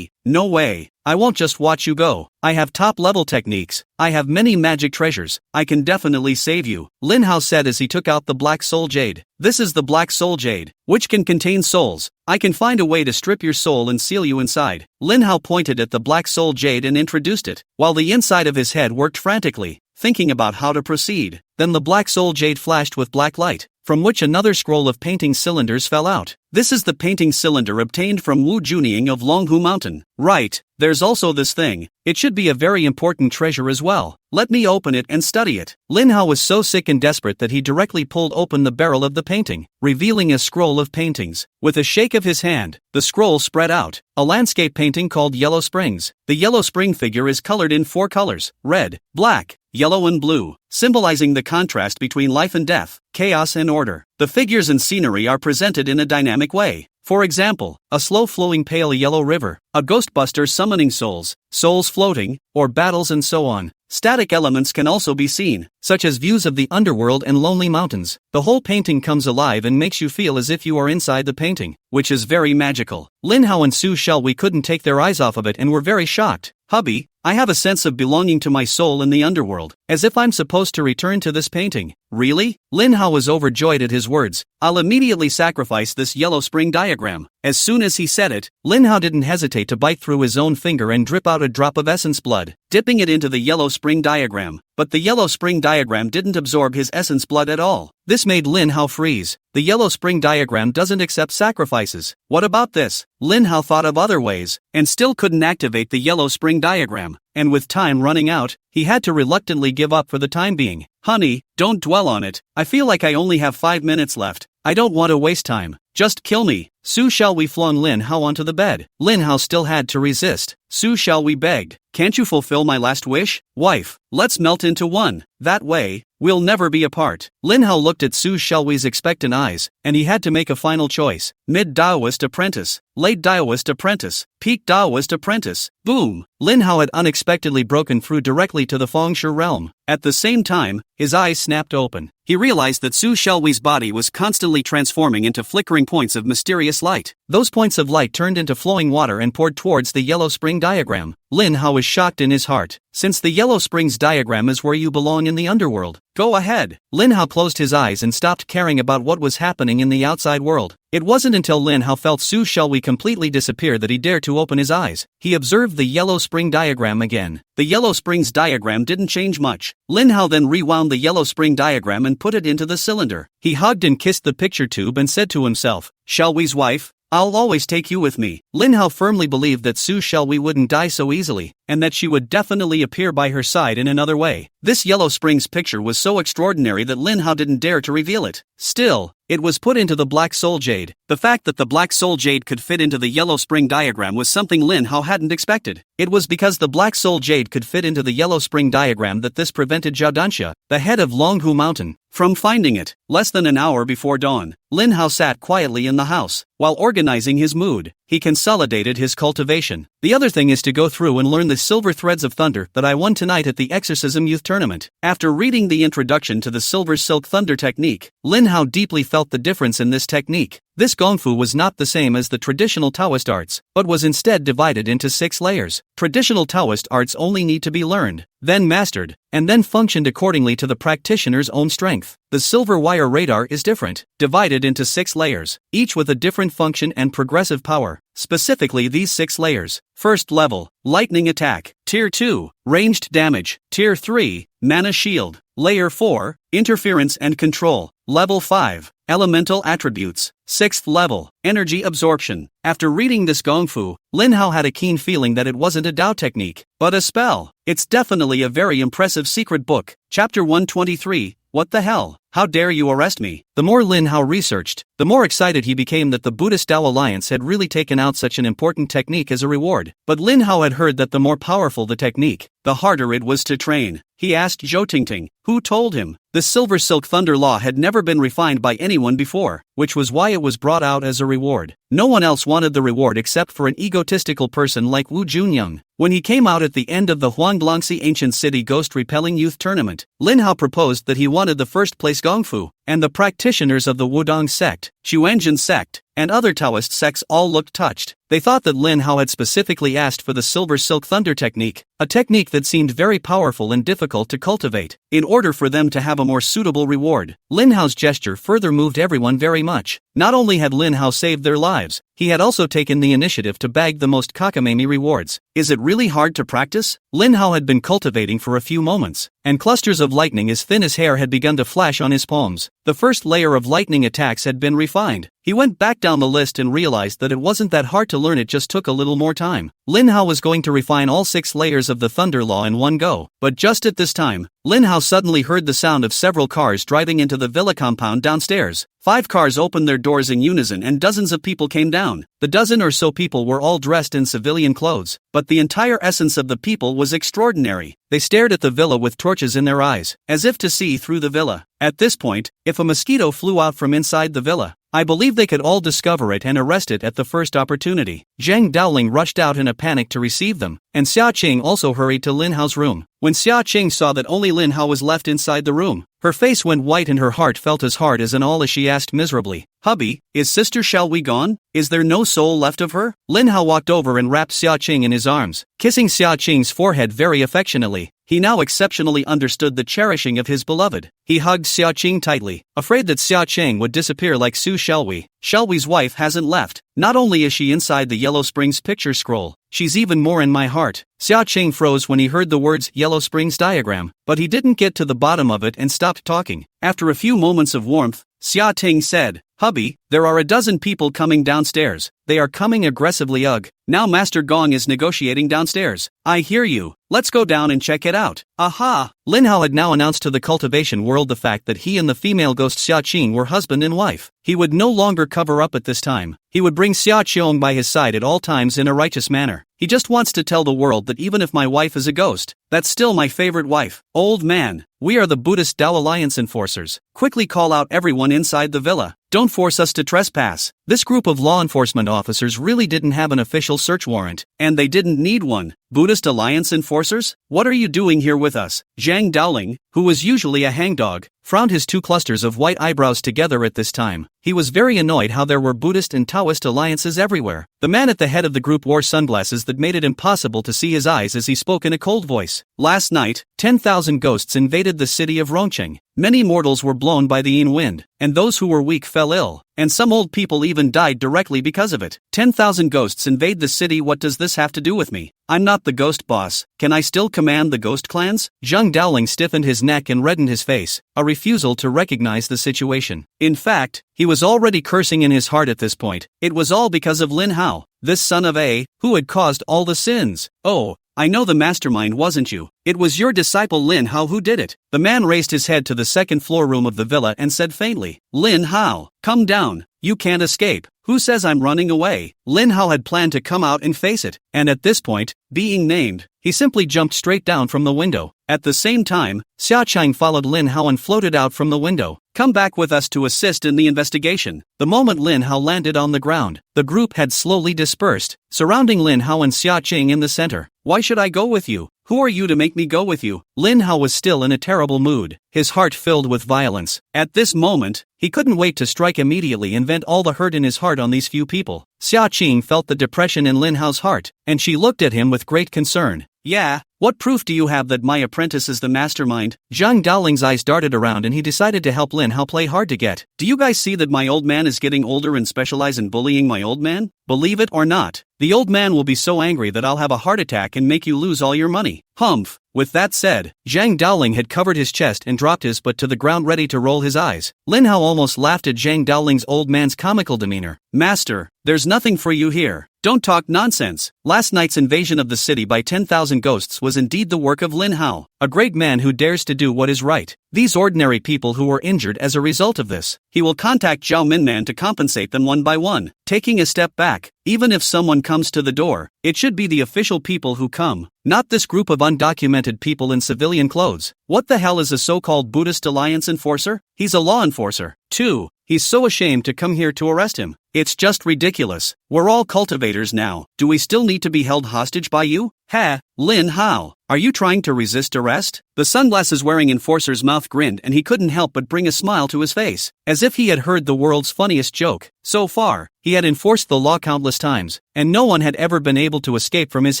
Speaker 1: No way. I won't just watch you go. I have top-level techniques. I have many magic treasures. I can definitely save you, Lin Hao said as he took out the Black Soul Jade. This is the Black Soul Jade, which can contain souls. I can find a way to strip your soul and seal you inside. Lin Hao pointed at the Black Soul Jade and introduced it, while the inside of his head worked frantically, thinking about how to proceed. Then the Black Soul Jade flashed with black light, from which another scroll of painting cylinders fell out. This is the painting cylinder obtained from Wu Junying of Longhu Mountain. Right, there's also this thing. It should be a very important treasure as well. Let me open it and study it. Lin Hao was so sick and desperate that he directly pulled open the barrel of the painting, revealing a scroll of paintings. With a shake of his hand, the scroll spread out, a landscape painting called Yellow Springs. The Yellow Spring figure is colored in 4 colors, red, black, yellow and blue, symbolizing the contrast between life and death, chaos and order. The figures and scenery are presented in a dynamic way. For example, a slow-flowing pale yellow river, a ghostbuster summoning souls, souls floating, or battles and so on. Static elements can also be seen, such as views of the underworld and lonely mountains. The whole painting comes alive and makes you feel as if you are inside the painting, which is very magical. Lin Hao and Su Xiaowei couldn't take their eyes off of it and were very shocked. Hubby, I have a sense of belonging to my soul in the underworld, as if I'm supposed to return to this painting. Really? Lin Hao was overjoyed at his words. I'll immediately sacrifice this yellow spring diagram. As soon as he said it, Lin Hao didn't hesitate to bite through his own finger and drip out a drop of essence blood, dipping it into the yellow spring diagram. But the yellow spring diagram didn't absorb his essence blood at all. This made Lin Hao freeze. The yellow spring diagram doesn't accept sacrifices. What about this? Lin Hao thought of other ways, and still couldn't activate the yellow spring diagram. And with time running out, he had to reluctantly give up for the time being. Honey, don't dwell on it. I feel like I only have 5 minutes left. I don't want to waste time. Just kill me. Su Xiaowei flung Lin Hao onto the bed. Lin Hao still had to resist. Su Xiaowei begged, can't you fulfill my last wish? Wife, let's melt into one. That way, we'll never be apart. Lin Hao looked at Su Xiaowei's expectant eyes, and he had to make a final choice. Mid-Daoist apprentice, late Daoist apprentice, peak Daoist apprentice. Boom! Lin Hao had unexpectedly broken through directly to the Fengshe realm. At the same time, his eyes snapped open. He realized that Su Xiaowei's body was constantly transforming into flickering points of mysterious light. Those points of light turned into flowing water and poured towards the yellow spring diagram. Lin Hao was shocked in his heart. Since the yellow springs diagram is where you belong in the underworld, go ahead. Lin Hao closed his eyes and stopped caring about what was happening in the outside world. It wasn't until Lin Hao felt Su Xiaowei completely disappear that he dared to open his eyes. He observed the yellow spring diagram again. The yellow springs diagram didn't change much. Lin Hao then rewound the yellow spring diagram and put it into the cylinder. He hugged and kissed the picture tube and said to himself, Xiaowei's wife, I'll always take you with me. Lin Hao firmly believed that Su Xiaowei wouldn't die so easily, and that she would definitely appear by her side in another way. This Yellow Springs picture was so extraordinary that Lin Hao didn't dare to reveal it. Still, it was put into the Black Soul Jade. The fact that the Black Soul Jade could fit into the Yellow Spring diagram was something Lin Hao hadn't expected. It was because the Black Soul Jade could fit into the Yellow Spring diagram that this prevented Zhao Danxia, the head of Longhu Mountain, from finding it. Less than an hour before dawn, Lin Hao sat quietly in the house. While organizing his mood, he consolidated his cultivation. The other thing is to go through and learn the Silver Threads of Thunder that I won tonight at the Exorcism Youth Tournament. After reading the introduction to the Silver Silk Thunder technique, Lin Hao deeply felt the difference in this technique. This gongfu was not the same as the traditional Taoist arts, but was instead divided into 6 layers. Traditional Taoist arts only need to be learned, then mastered, and then functioned accordingly to the practitioner's own strength. The silver wire radar is different, divided into 6 layers, each with a different function and progressive power. Specifically these 6 layers. First level, lightning attack. Tier 2, ranged damage. Tier 3, mana shield. Layer 4, interference and control. Level 5, elemental attributes. 6th level, energy absorption. After reading this gongfu, Lin Hao had a keen feeling that it wasn't a Dao technique, but a spell. It's definitely a very impressive secret book. Chapter 123, What the hell? How dare you arrest me? The more Lin Hao researched, the more excited he became that the Buddhist Tao Alliance had really taken out such an important technique as a reward. But Lin Hao had heard that the more powerful the technique, the harder it was to train. He asked Zhou Tingting, who told him. The Silver Silk Thunder Law had never been refined by anyone before, which was why it was brought out as a reward. No one else wanted the reward except for an egotistical person like Wu Junyoung. When he came out at the end of the Huanglangxi Ancient City Ghost Repelling Youth Tournament, Lin Hao proposed that he wanted the first place gongfu, and the practitioners of the Wudong sect, Xuanzhen sect, and other Taoist sects all looked touched. They thought that Lin Hao had specifically asked for the Silver Silk Thunder technique, a technique that seemed very powerful and difficult to cultivate, in order for them to have a more suitable reward. Lin Hao's gesture further moved everyone very much. Not only had Lin Hao saved their lives, he had also taken the initiative to bag the most cockamamie rewards. Is it really hard to practice? Lin Hao had been cultivating for a few moments, and clusters of lightning as thin as hair had begun to flash on his palms. The first layer of lightning attacks had been refined. He went back down the list and realized that it wasn't that hard to learn, it just took a little more time. Lin Hao was going to refine all 6 layers of the Thunder Law in one go, but just at this time, Lin Hao suddenly heard the sound of several cars driving into the villa compound downstairs. 5 cars opened their doors in unison and dozens of people came down. The dozen or so people were all dressed in civilian clothes, but the entire essence of the people was extraordinary. They stared at the villa with torches in their eyes, as if to see through the villa. At this point, if a mosquito flew out from inside the villa, I believe they could all discover it and arrest it at the first opportunity. Zhang Daoling rushed out in a panic to receive them, and Xia Qing also hurried to Lin Hao's room. When Xia Qing saw that only Lin Hao was left inside the room, her face went white and her heart felt as hard as an awl as she asked miserably, "Hubby, is Sister Shall We gone? Is there no soul left of her?" Lin Hao walked over and wrapped Xia Qing in his arms, kissing Xia Qing's forehead very affectionately. He now exceptionally understood the cherishing of his beloved. He hugged Xia Qing tightly, afraid that Xia Qing would disappear like Su Shelwy. Shelwy's wife hasn't left. Not only is she inside the Yellow Springs picture scroll, she's even more in my heart. Xia Qing froze when he heard the words Yellow Springs diagram, but he didn't get to the bottom of it and stopped talking. After a few moments of warmth, Xia Ting said, "Hubby, there are a dozen people coming downstairs. They are coming aggressively. Ugh. Now Master Gong is negotiating downstairs. I hear you. Let's go down and check it out." Aha! Lin Hao had now announced to the cultivation world the fact that he and the female ghost Xia Qing were husband and wife. He would no longer cover up at this time. He would bring Xia Qiong by his side at all times in a righteous manner. He just wants to tell the world that even if my wife is a ghost, that's still my favorite wife. Old man, we are the Buddhist Tao Alliance enforcers. Quickly call out everyone inside the villa. Don't force us to trespass. This group of law enforcement officers really didn't have an official search warrant, and they didn't need one. Buddhist Alliance enforcers? What are you doing here with us? Zhang Daoling, who was usually a hangdog, frowned his 2 clusters of white eyebrows together at this time. He was very annoyed how there were Buddhist and Taoist alliances everywhere. The man at the head of the group wore sunglasses that made it impossible to see his eyes as he spoke in a cold voice. Last night, 10,000 ghosts invaded the city of Rongqing. Many mortals were blown by the Yin wind, and those who were weak fell ill, and some old people even died directly because of it. 10,000 ghosts invade the city. What does this have to do with me? I'm not the ghost boss. Can I still command the ghost clans? Zhang Daoling stiffened his neck and reddened his face, a refusal to recognize the situation. In fact, he was already cursing in his heart at this point. It was all because of Lin Hao, this son of A, who had caused all the sins. Oh, I know the mastermind wasn't you. It was your disciple Lin Hao who did it. The man raised his head to the second floor room of the villa and said faintly, "Lin Hao, come down. You can't escape. Who says I'm running away?" Lin Hao had planned to come out and face it, and at this point, being named, he simply jumped straight down from the window. At the same time, Xia Chang followed Lin Hao and floated out from the window. Come back with us to assist in the investigation. The moment Lin Hao landed on the ground, the group had slowly dispersed, surrounding Lin Hao and Xia Qing in the center. Why should I go with you? Who are you to make me go with you? Lin Hao was still in a terrible mood, his heart filled with violence. At this moment, he couldn't wait to strike immediately and vent all the hurt in his heart on these few people. Xia Qing felt the depression in Lin Hao's heart, and she looked at him with great concern. Yeah, what proof do you have that my apprentice is the mastermind? Zhang Daoling's eyes darted around and he decided to help Lin Hao play hard to get. Do you guys see that my old man is getting older and specialize in bullying my old man? Believe it or not, the old man will be so angry that I'll have a heart attack and make you lose all your money. Humph. With that said, Zhang Daoling had covered his chest and dropped his butt to the ground ready to roll his eyes. Lin Hao almost laughed at Zhang Daoling's old man's comical demeanor. Master, there's nothing for you here. Don't talk nonsense. Last night's invasion of the city by 10,000 ghosts was indeed the work of Lin Hao, a great man who dares to do what is right. These ordinary people who were injured as a result of this, he will contact Zhao Minman to compensate them one by one. Taking a step back, even if someone comes to the door, it should be the official people who come, not this group of undocumented people in civilian clothes. What the hell is a so-called Buddhist alliance enforcer? He's a law enforcer. 2. He's so ashamed to come here to arrest him. It's just ridiculous. We're all cultivators now. Do we still need to be held hostage by you? Ha, Lin Hao. Are you trying to resist arrest? The sunglasses-wearing enforcer's mouth grinned and he couldn't help but bring a smile to his face, as if he had heard the world's funniest joke. So far, he had enforced the law countless times, and no one had ever been able to escape from his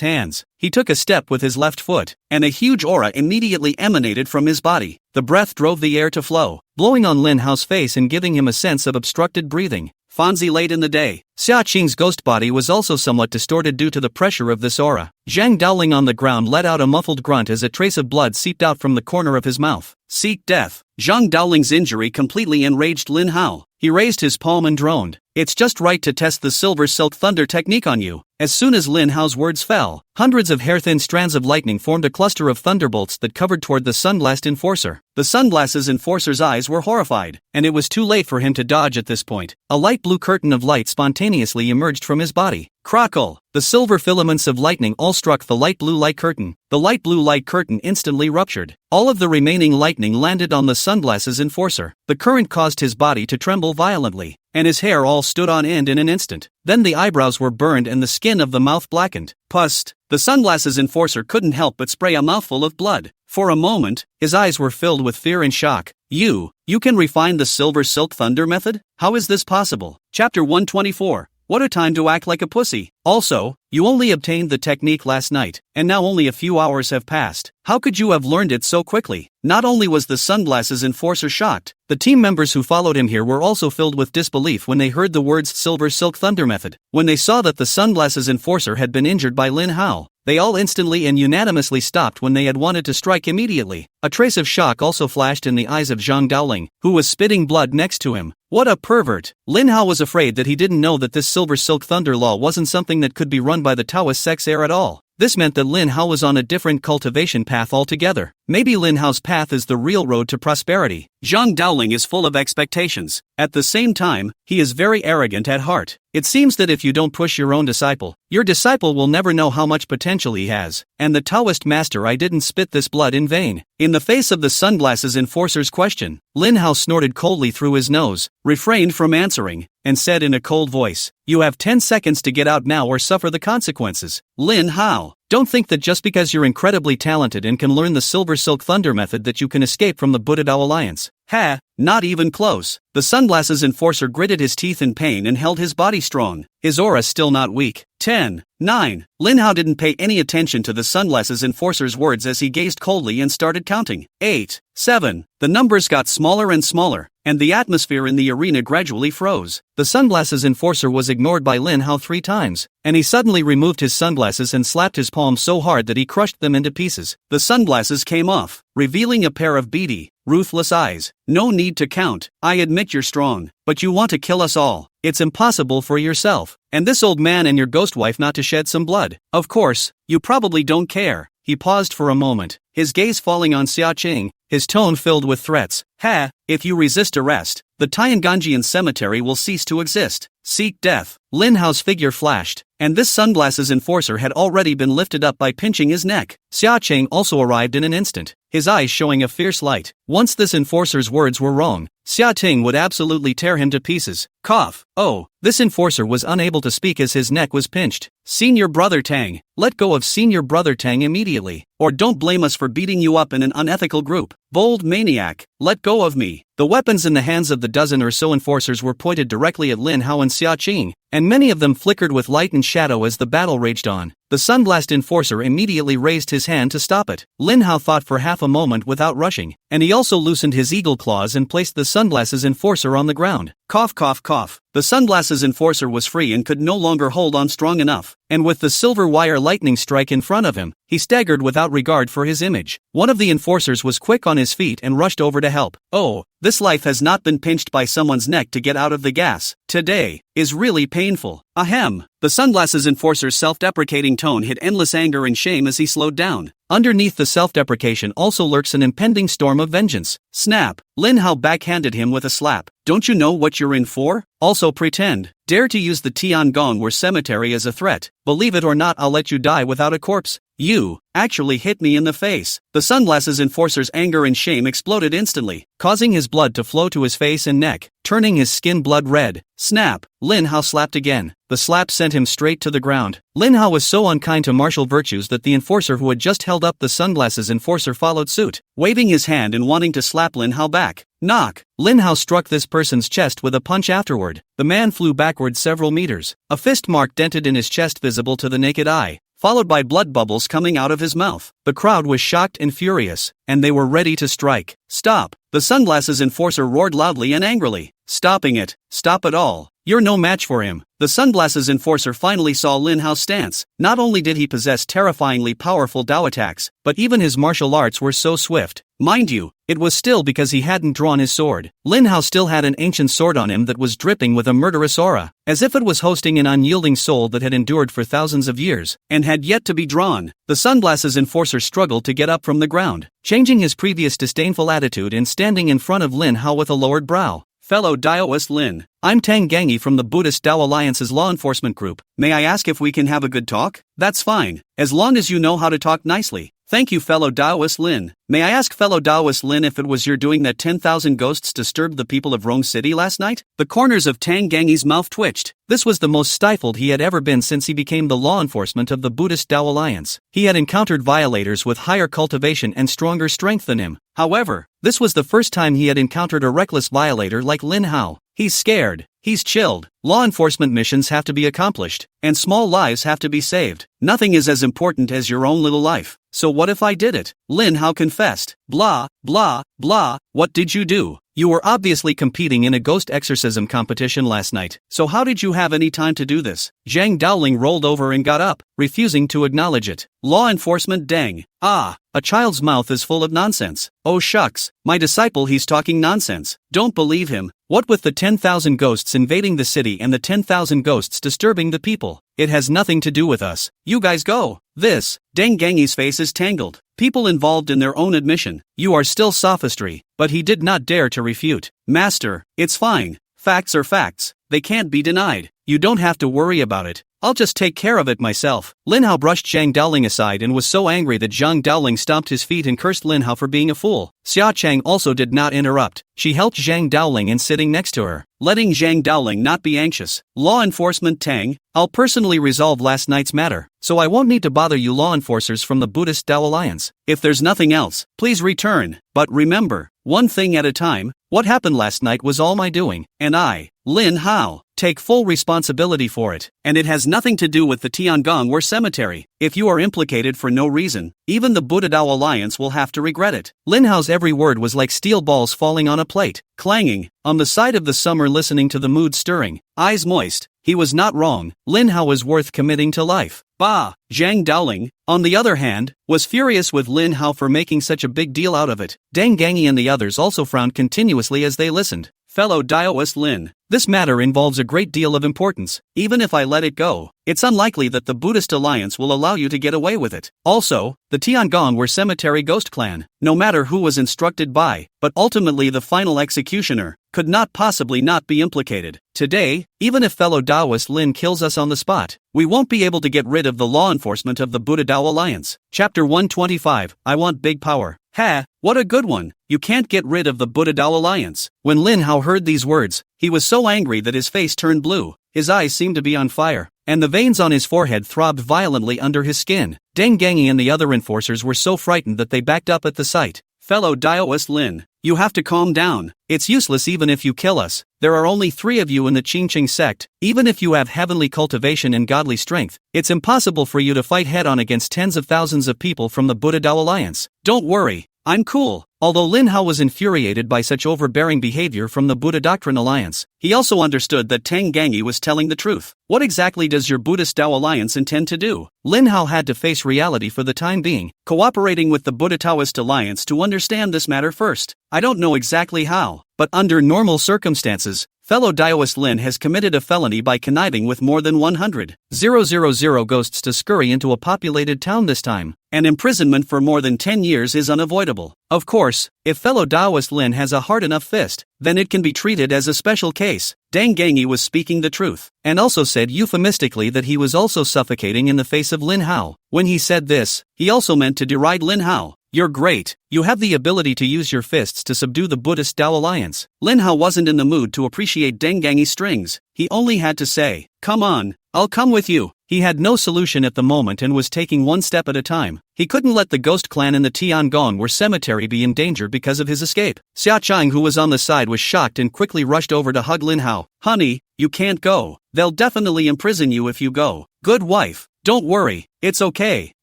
Speaker 1: hands. He took a step with his left foot, and a huge aura immediately emanated from his body. The breath drove the air to flow, blowing on Lin Hao's face and giving him a sense of obstructed breathing. Fonzie late in the day. Xia Qing's ghost body was also somewhat distorted due to the pressure of this aura. Zhang Daoling on the ground let out a muffled grunt as a trace of blood seeped out from the corner of his mouth. Seek death. Zhang Daoling's injury completely enraged Lin Hao. He raised his palm and droned. It's just right to test the Silver Silk Thunder technique on you. As soon as Lin Hao's words fell, hundreds of hair-thin strands of lightning formed a cluster of thunderbolts that covered toward the sunglassed enforcer. The sunglasses enforcer's eyes were horrified, and it was too late for him to dodge at this point. A light blue curtain of light spontaneously emerged from his body. Crackle! The silver filaments of lightning all struck the light blue light curtain. The light blue light curtain instantly ruptured. All of the remaining lightning landed on the sunglasses enforcer. The current caused his body to tremble violently, and his hair all stood on end in an instant. Then the eyebrows were burned and the skin of the mouth blackened. Pust! The sunglasses enforcer couldn't help but spray a mouthful of blood. For a moment, his eyes were filled with fear and shock. You can refine the Silver Silk Thunder method? How is this possible? Chapter 124. What a time to act like a pussy. Also, you only obtained the technique last night, and now only a few hours have passed. How could you have learned it so quickly? Not only was the sunglasses enforcer shocked, the team members who followed him here were also filled with disbelief when they heard the words Silver Silk Thunder method. When they saw that the sunglasses enforcer had been injured by Lin Hao, they all instantly and unanimously stopped when they had wanted to strike immediately. A trace of shock also flashed in the eyes of Zhang Daoling, who was spitting blood next to him. What a pervert! Lin Hao was afraid that he didn't know that this Silver Silk Thunder law wasn't something that could be run by the Taoist sex heir at all. This meant that Lin Hao was on a different cultivation path altogether. Maybe Lin Hao's path is the real road to prosperity. Zhang Daoling is full of expectations. At the same time, he is very arrogant at heart. It seems that if you don't push your own disciple, your disciple will never know how much potential he has. And the Taoist master, I didn't spit this blood in vain. In the face of the sunglasses enforcer's question, Lin Hao snorted coldly through his nose, refrained from answering, and said in a cold voice, "You have 10 seconds to get out now or suffer the consequences." Lin Hao, don't think that just because you're incredibly talented and can learn the Silver Silk Thunder method that you can escape from the Buddha Dao Alliance. Ha, not even close. The sunglasses enforcer gritted his teeth in pain and held his body strong, his aura still not weak. 10, 9. Lin Hao didn't pay any attention to the sunglasses enforcer's words as he gazed coldly and started counting. 8, 7. The numbers got smaller and smaller, and the atmosphere in the arena gradually froze. The sunglasses enforcer was ignored by Lin Hao 3 times, and he suddenly removed his sunglasses and slapped his palm so hard that he crushed them into pieces. The sunglasses came off, revealing a pair of beady, ruthless eyes. No need to count. I admit you're strong, but you want to kill us all. It's impossible for yourself, and this old man and your ghost wife not to shed some blood. Of course, you probably don't care. He paused for a moment, his gaze falling on Xia Qing, his tone filled with threats. Ha, if you resist arrest, the Tianganjian cemetery will cease to exist. Seek death. Lin Hao's figure flashed, and this sunglasses enforcer had already been lifted up by pinching his neck. Xia Cheng also arrived in an instant, his eyes showing a fierce light. Once this enforcer's words were wrong, Xia Ting would absolutely tear him to pieces. Cough. Oh, this enforcer was unable to speak as his neck was pinched. Senior Brother Tang, let go of Senior Brother Tang immediately, or don't blame us for beating you up in an unethical group. Bold maniac, let go of me. The weapons in the hands of the dozen or so enforcers were pointed directly at Lin Hao and Xia Qing, and many of them flickered with light and shadow as the battle raged on. The Sunblast enforcer immediately raised his hand to stop it. Lin Hao thought for half a moment without rushing, and he also loosened his eagle claws and placed the Sunglasses enforcer on the ground. Cough cough cough. The Sunglasses enforcer was free and could no longer hold on strong enough, and with the silver wire lightning strike in front of him, he staggered without regard for his image. One of the enforcers was quick on his feet and rushed over to help. Oh, this life has not been pinched by someone's neck to get out of the gas. Today is really painful. Ahem. The Sunglasses enforcer's self-deprecating tone hid endless anger and shame as he slowed down. Underneath the self-deprecation also lurks an impending storm of vengeance. Snap. Lin Hao backhanded him with a slap. Don't you know what you're in for? Also pretend. Dare to use the Tiangong cemetery as a threat. Believe it or not, I'll let you die without a corpse. You actually hit me in the face. The Sunglasses enforcer's anger and shame exploded instantly, causing his blood to flow to his face and neck, turning his skin blood red. Snap. Lin Hao slapped again. The slap sent him straight to the ground. Lin Hao was so unkind to martial virtues that the enforcer who had just held up the Sunglasses enforcer followed suit, waving his hand and wanting to slap Lin Hao back. Knock. Lin Hao struck this person's chest with a punch afterward. The man flew backward several meters, a fist mark dented in his chest visible to the naked eye, followed by blood bubbles coming out of his mouth. The crowd was shocked and furious, and they were ready to strike. Stop! The Sunglasses enforcer roared loudly and angrily. Stopping it. Stop it all. You're no match for him. The Sunglasses enforcer finally saw Lin Hao's stance. Not only did he possess terrifyingly powerful Dao attacks, but even his martial arts were so swift. Mind you, it was still because he hadn't drawn his sword. Lin Hao still had an ancient sword on him that was dripping with a murderous aura, as if it was hosting an unyielding soul that had endured for thousands of years, and had yet to be drawn. The Sunglasses enforcer struggled to get up from the ground, changing his previous disdainful attitude and standing in front of Lin Hao with a lowered brow. Fellow Daoist Lin, I'm Tang Gangi from the Buddhist Dao Alliance's law enforcement group. May I ask if we can have a good talk? That's fine, as long as you know how to talk nicely. Thank you, fellow Daoist Lin. May I ask, fellow Daoist Lin, if it was your doing that 10,000 ghosts disturbed the people of Rong City last night? The corners of Tang Gangi's mouth twitched. This was the most stifled he had ever been since he became the law enforcement of the Buddhist Dao Alliance. He had encountered violators with higher cultivation and stronger strength than him. However, this was the first time he had encountered a reckless violator like Lin Hao. He's scared. He's chilled. Law enforcement missions have to be accomplished, and small lives have to be saved. Nothing is as important as your own little life. So what if I did it? Lin Hao confessed. Blah, blah, blah. What did you do? You were obviously competing in a ghost exorcism competition last night, so how did you have any time to do this? Zhang Daoling rolled over and got up, refusing to acknowledge it. Law enforcement dang. Ah, a child's mouth is full of nonsense. Oh shucks, my disciple, he's talking nonsense. Don't believe him. What with the 10,000 ghosts invading the city and the 10,000 ghosts disturbing the people? It has nothing to do with us. You guys go. This. Deng Gangi's face is tangled. People involved in their own admission. You are still sophistry, but he did not dare to refute. Master, it's fine. Facts are facts. They can't be denied. You don't have to worry about it. I'll just take care of it myself. Lin Hao brushed Zhang Daoling aside and was so angry that Zhang Daoling stomped his feet and cursed Lin Hao for being a fool. Xia Chang also did not interrupt. She helped Zhang Daoling in sitting next to her, letting Zhang Daoling not be anxious. Law enforcement Tang, I'll personally resolve last night's matter, so I won't need to bother you law enforcers from the Buddhist Dao Alliance. If there's nothing else, please return. But remember, one thing at a time. What happened last night was all my doing, and I, Lin Hao, take full responsibility for it, and it has nothing to do with the Tiangong cemetery. If you are implicated for no reason, even the Buddha Dao Alliance will have to regret it. Lin Hao's every word was like steel balls falling on a plate, clanging, on the side of the summer, listening to the mood stirring, eyes moist. He was not wrong. Lin Hao was worth committing to life. Bah! Zhang Daoling, on the other hand, was furious with Lin Hao for making such a big deal out of it. Deng Gangi and the others also frowned continuously as they listened. fellow Daoist Lin. This matter involves a great deal of importance. Even if I let it go, it's unlikely that the Buddhist Alliance will allow you to get away with it. Also, the Tiangong were cemetery ghost clan, no matter who was instructed by, but ultimately the final executioner, could not possibly not be implicated. Today, even if fellow Daoist Lin kills us on the spot, we won't be able to get rid of the law enforcement of the Buddha Dao Alliance. Chapter 125, I Want Big Power. Ha, what a good one. You can't get rid of the Buddha Dao Alliance. When Lin Hao heard these words, he was so angry that his face turned blue, his eyes seemed to be on fire, and the veins on his forehead throbbed violently under his skin. Deng Gangi and the other enforcers were so frightened that they backed up at the sight. Fellow Daoist Lin, you have to calm down. It's useless even if you kill us. There are only 3 of you in the Qingqing sect. Even if you have heavenly cultivation and godly strength, it's impossible for you to fight head-on against tens of thousands of people from the Buddha Dao Alliance. Don't worry, I'm cool. Although Lin Hao was infuriated by such overbearing behavior from the Buddha Doctrine Alliance, he also understood that Tang Gangi was telling the truth. What exactly does your Buddhist Dao Alliance intend to do? Lin Hao had to face reality for the time being, cooperating with the Buddha Taoist Alliance to understand this matter first. I don't know exactly how, but under normal circumstances, fellow Daoist Lin has committed a felony by conniving with more than 100,000 ghosts to scurry into a populated town this time. An imprisonment for more than 10 years is unavoidable. Of course, if fellow Daoist Lin has a hard enough fist, then it can be treated as a special case. Deng Gangi was speaking the truth, and also said euphemistically that he was also suffocating in the face of Lin Hao. When he said this, he also meant to deride Lin Hao. You're great. You have the ability to use your fists to subdue the Buddhist Dao Alliance. Lin Hao wasn't in the mood to appreciate Deng Gangi's strings. He only had to say, come on, I'll come with you. He had no solution at the moment and was taking one step at a time. He couldn't let the ghost clan in the Tiangong were cemetery be in danger because of his escape. Xia Chang, who was on the side, was shocked and quickly rushed over to hug Lin Hao. Honey, you can't go. They'll definitely imprison you if you go. Good wife. Don't worry, it's okay.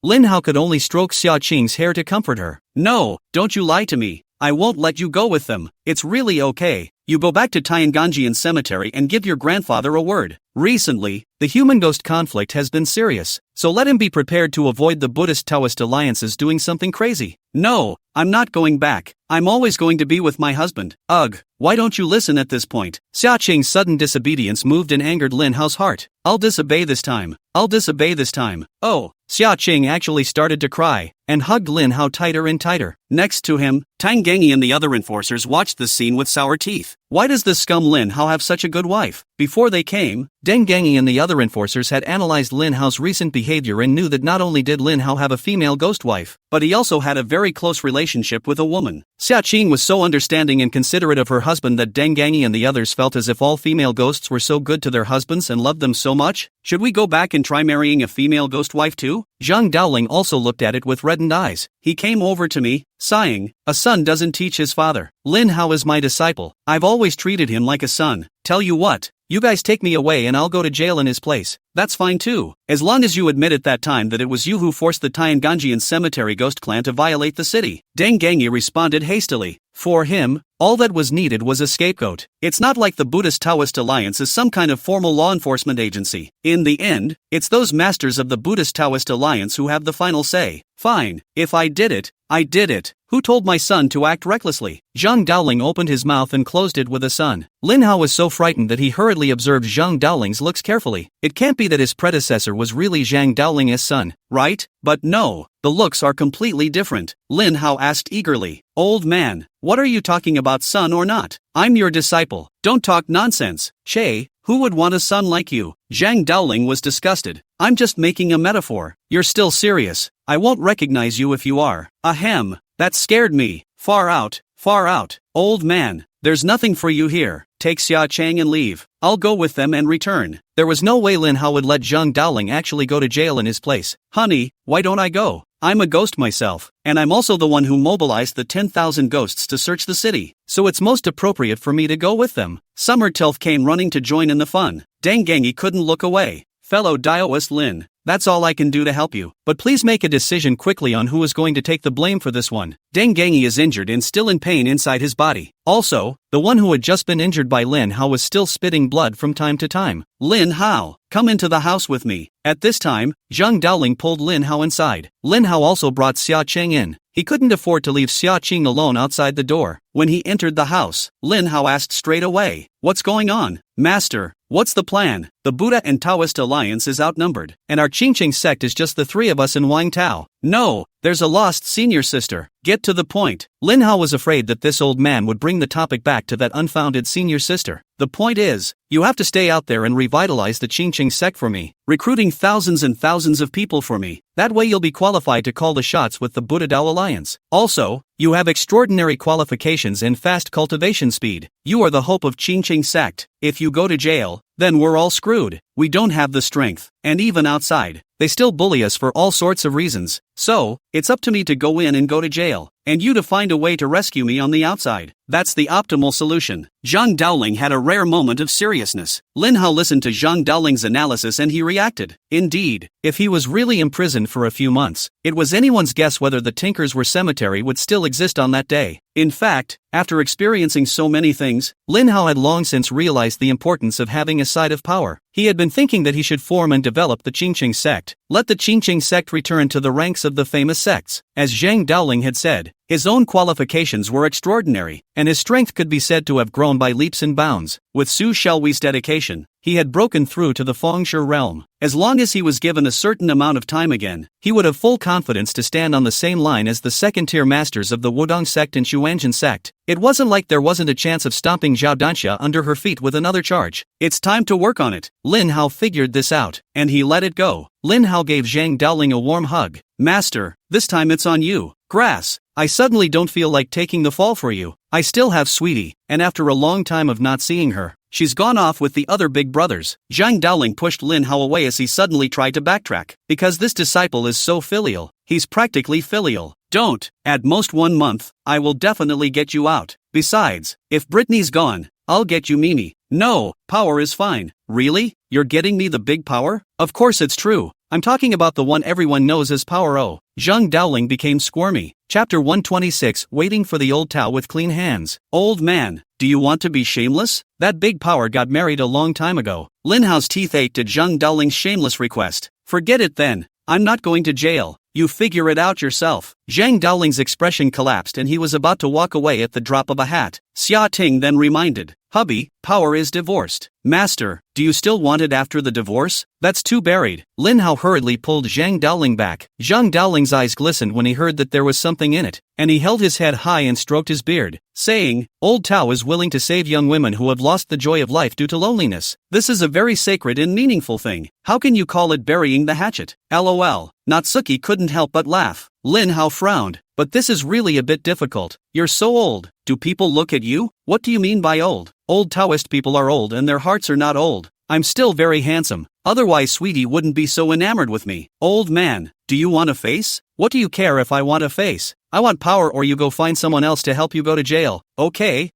Speaker 1: Lin Hao could only stroke Xia Qing's hair to comfort her. No, don't you lie to me. I won't let you go with them. It's really okay. You go back to Tianganjian Cemetery and give your grandfather a word. Recently, the human-ghost conflict has been serious, so let him be prepared to avoid the Buddhist Taoist alliances doing something crazy. No, I'm not going back. I'm always going to be with my husband. Ugh, why don't you listen at this point? Xia Qing's sudden disobedience moved and angered Lin Hao's heart. I'll disobey this time. I'll disobey this time. Oh, Xia Qing actually started to cry, and hugged Lin Hao tighter and tighter. Next to him, Tang Gangi and the other enforcers watched this scene with sour teeth. Why does this scum Lin Hao have such a good wife? Before they came, Deng Gangi and the other enforcers had analyzed Lin Hao's recent behavior and knew that not only did Lin Hao have a female ghost wife, but he also had a very close relationship with a woman. Xia Qing was so understanding and considerate of her husband that Deng Gangi and the others felt as if all female ghosts were so good to their husbands and loved them so much. Should we go back and try marrying a female ghost wife too? Zhang Daoling also looked at it with reddened eyes. He came over to me, sighing, a son doesn't teach his father. Lin Hao is my disciple. I've always treated him like a son. Tell you what, you guys take me away and I'll go to jail in his place. That's fine too, as long as you admit at that time that it was you who forced the Tianganjian Cemetery ghost clan to violate the city. Deng Gangi responded hastily. For him, all that was needed was a scapegoat. It's not like the Buddhist Taoist Alliance is some kind of formal law enforcement agency. In the end, it's those masters of the Buddhist Taoist Alliance who have the final say. Fine, if I did it, I did it. Who told my son to act recklessly? Zhang Daoling opened his mouth and closed it with a son. Lin Hao was so frightened that he hurriedly observed Zhang Daoling's looks carefully. It can't be that his predecessor was really Zhang Daoling's son, right? But no, the looks are completely different. Lin Hao asked eagerly, Old man, what are you talking about, son or not? I'm your disciple. Don't talk nonsense. Che, who would want a son like you? Zhang Daoling was disgusted. I'm just making a metaphor. You're still serious. I won't recognize you if you are. Ahem, that scared me. Far out, far out. Old man, there's nothing for you here. Take Xia Chang and leave. I'll go with them and return. There was no way Lin Hao would let Zhang Daoling actually go to jail in his place. Honey, why don't I go? I'm a ghost myself, and I'm also the one who mobilized the 10,000 ghosts to search the city, so it's most appropriate for me to go with them. Summer Tilth came running to join in the fun. Deng Gangi couldn't look away. Fellow Daoist Lin, that's all I can do to help you, but please make a decision quickly on who is going to take the blame for this one. Deng Gangi is injured and still in pain inside his body. Also, the one who had just been injured by Lin Hao was still spitting blood from time to time. Lin Hao, come into the house with me. At this time, Zhang Daoling pulled Lin Hao inside. Lin Hao also brought Xia Cheng in. He couldn't afford to leave Xia Qing alone outside the door. When he entered the house, Lin Hao asked straight away, "What's going on, Master? What's the plan? The Buddha and Taoist alliance is outnumbered, and our Qingqing sect is just the three of us in Wang Tao. No, there's a lost senior sister. Get to the point." Lin Hao was afraid that this old man would bring the topic back to that unfounded senior sister. "The point is, you have to stay out there and revitalize the Qingqing sect for me, recruiting thousands and thousands of people for me. That way you'll be qualified to call the shots with the Buddha Dao alliance. Also, you have extraordinary qualifications and fast cultivation speed. You are the hope of Qingqing sect. If you go to jail, then we're all screwed. We don't have the strength, and even outside, they still bully us for all sorts of reasons. So, it's up to me to go in and go to jail, and you to find a way to rescue me on the outside. That's the optimal solution." Zhang Daoling had a rare moment of seriousness. Lin Hao listened to Zhang Daoling's analysis and he reacted. Indeed, if he was really imprisoned for a few months, it was anyone's guess whether the Tinkers' cemetery would still exist on that day. In fact, after experiencing so many things, Lin Hao had long since realized the importance of having a side of power. He had been thinking that he should form and develop the Qingqing sect. Let the Qingqing sect return to the ranks of the famous sects. As Zhang Daoling had said, his own qualifications were extraordinary, and his strength could be said to have grown by leaps and bounds. With Su Xiaohui's dedication, he had broken through to the Fengshe realm. As long as he was given a certain amount of time again, he would have full confidence to stand on the same line as the second-tier masters of the Wudong sect and Xuanzhen sect. It wasn't like there wasn't a chance of stomping Zhao Danxia under her feet with another charge. It's time to work on it. Lin Hao figured this out, and he let it go. Lin Hao gave Zhang Daoling a warm hug. "Master, this time it's on you. Grass. I suddenly don't feel like taking the fall for you. I still have Sweetie, and after a long time of not seeing her, she's gone off with the other big brothers." Zhang Daoling pushed Lin Hao away as he suddenly tried to backtrack. "Because this disciple is so filial. He's practically filial. Don't. At most 1 month, I will definitely get you out. Besides, if Brittany's gone, I'll get you Mimi." "No, power is fine." "Really? You're getting me the big power?" "Of course it's true. I'm talking about the one everyone knows as Power O." Zhang Daoling became squirmy. Chapter 126, Waiting for the Old Tao with Clean Hands. "Old man, do you want to be shameless? That big power got married a long time ago." Lin Hao's teeth ached at Zhang Daoling's shameless request. "Forget it then. I'm not going to jail. You figure it out yourself." Zhang Daoling's expression collapsed and he was about to walk away at the drop of a hat. Xia Ting then reminded, "Hubby, Power is divorced." "Master, do you still want it after the divorce?" "That's too buried." Lin Hao hurriedly pulled Zhang Daoling back. Zhang Daoling's eyes glistened when he heard that there was something in it, and he held his head high and stroked his beard, saying, "Old Tao is willing to save young women who have lost the joy of life due to loneliness. This is a very sacred and meaningful thing. How can you call it burying the hatchet?" LOL. Natsuki couldn't help but laugh. Lin Hao frowned. "But this is really a bit difficult. You're so old. Do people look at you? What do you mean by old?" "Old Taoist people are old and their hearts are not old. I'm still very handsome. Otherwise Sweetie wouldn't be so enamored with me." "Old man, do you want a face?" "What do you care if I want a face? I want power, or you go find someone else to help you go to jail." Okay.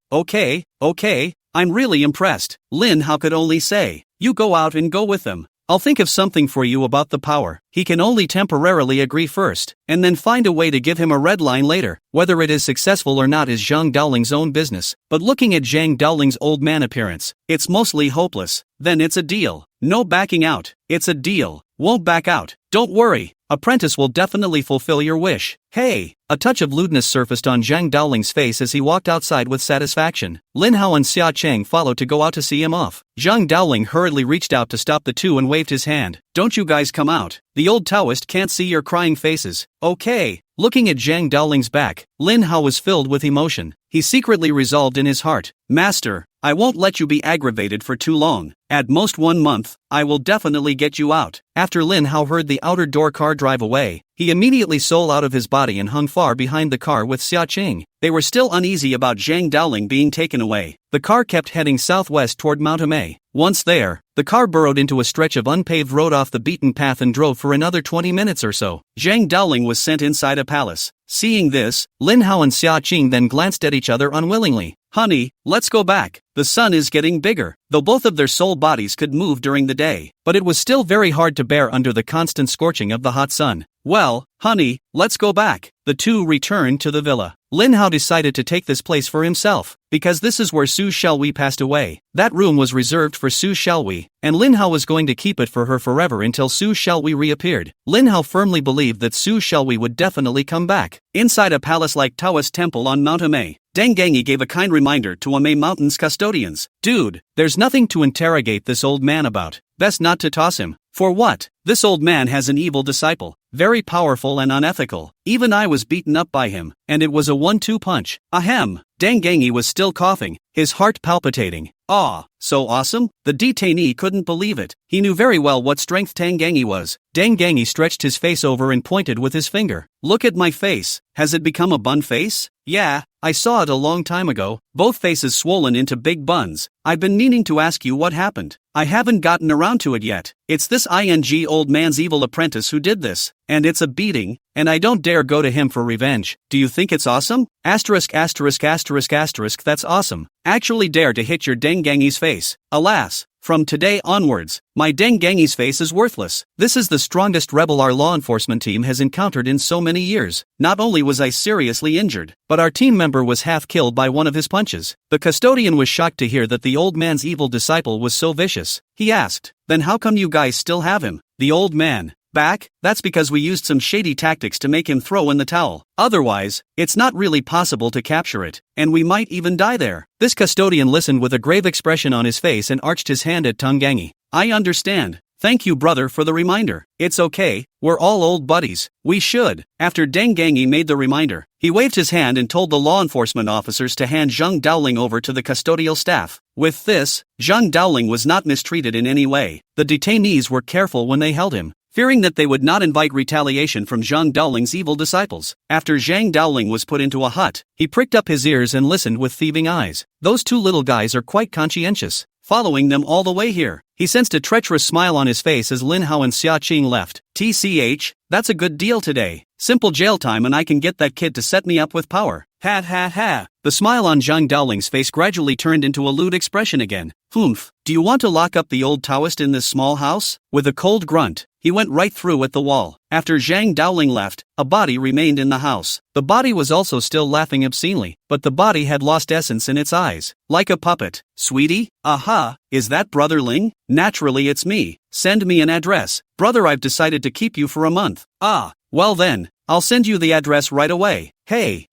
Speaker 1: I'm really impressed." Lin Hao could only say, "You go out and go with them. I'll think of something for you about the power." He can only temporarily agree first, and then find a way to give him a red line later. Whether it is successful or not is Zhang Daoling's own business, but looking at Zhang Daoling's old man appearance, it's mostly hopeless. Then it's a deal. No backing out. It's a deal. Won't back out. "Don't worry. Apprentice will definitely fulfill your wish." "Hey!" A touch of lewdness surfaced on Zhang Daoling's face as he walked outside with satisfaction. Lin Hao and Xia Cheng followed to go out to see him off. Zhang Daoling hurriedly reached out to stop the two and waved his hand. "Don't you guys come out. The old Taoist can't see your crying faces." "Okay." Looking at Zhang Daoling's back, Lin Hao was filled with emotion. He secretly resolved in his heart, "Master, I won't let you be aggravated for too long. At most 1 month, I will definitely get you out." After Lin Hao heard the outer door car drive away, he immediately sold out of his body and hung far behind the car with Xia Qing. They were still uneasy about Zhang Daoling being taken away. The car kept heading southwest toward Mount Amei. Once there, the car burrowed into a stretch of unpaved road off the beaten path and drove for another 20 minutes or so. Zhang Daoling was sent inside a palace. Seeing this, Lin Hao and Xia Qing then glanced at each other unwillingly. "Honey, let's go back. The sun is getting bigger." Though both of their soul bodies could move during the day, but it was still very hard to bear under the constant scorching of the hot sun. Well, honey, let's go back. The two returned to the villa. Lin Hao decided to take this place for himself, because this is where Su Xiaowei passed away. That room was reserved for Su Xiaowei, and Lin Hao was going to keep it for her forever until Su Xiaowei reappeared. Lin Hao firmly believed that Su Xiaowei would definitely come back. Inside a palace-like Taoist temple on Mount Amei, Deng Gangi gave a kind reminder to Amei Mountain's custodians. Dude, there's nothing to interrogate this old man about. Best not to toss him. For what? This old man has an evil disciple. Very powerful and unethical. Even I was beaten up by him, and it was a 1-2 punch. Ahem. Deng Gangi was still coughing, his heart palpitating. Ah, so awesome? The detainee couldn't believe it. He knew very well what strength Deng Gangi was. Deng Gangi stretched his face over and pointed with his finger. Look at my face. Has it become a bun face? Yeah, I saw it a long time ago. Both faces swollen into big buns. I've been meaning to ask you what happened. I haven't gotten around to it yet. It's this old man's evil apprentice who did this. And it's a beating, and I don't dare go to him for revenge. Do you think it's awesome? Asterisk asterisk asterisk asterisk, that's awesome. Actually dare to hit your Deng Gangi's face. Alas, from today onwards, my Deng Gangi's face is worthless. This is the strongest rebel our law enforcement team has encountered in so many years. Not only was I seriously injured, but our team member was half killed by one of his punches. The custodian was shocked to hear that the old man's evil disciple was so vicious. He asked, then how come you guys still have him? The old man. Back? That's because we used some shady tactics to make him throw in the towel. Otherwise, it's not really possible to capture it, and we might even die there. This custodian listened with a grave expression on his face and arched his hand at Tang Gangi. I understand. Thank you, brother, for the reminder. It's okay, we're all old buddies. We should. After Deng Gangi made the reminder, he waved his hand and told the law enforcement officers to hand Zhang Daoling over to the custodial staff. With this, Zhang Daoling was not mistreated in any way. The detainees were careful when they held him, fearing that they would not invite retaliation from Zhang Daoling's evil disciples. After Zhang Daoling was put into a hut, he pricked up his ears and listened with thieving eyes. Those two little guys are quite conscientious, following them all the way here. He sensed a treacherous smile on his face as Lin Hao and Xia Qing left. TCH, that's a good deal today. Simple jail time and I can get that kid to set me up with power. Ha ha ha. The smile on Zhang Daoling's face gradually turned into a lewd expression again. Humph, do you want to lock up the old Taoist in this small house? With a cold grunt, he went right through at the wall. After Zhang Daoling left, a body remained in the house. The body was also still laughing obscenely, but the body had lost essence in its eyes. Like a puppet. Sweetie? Aha, is that Brother Ling? Naturally it's me. Send me an address. Brother, I've decided to keep you for a month. Ah, well then, I'll send you the address right away. Hey,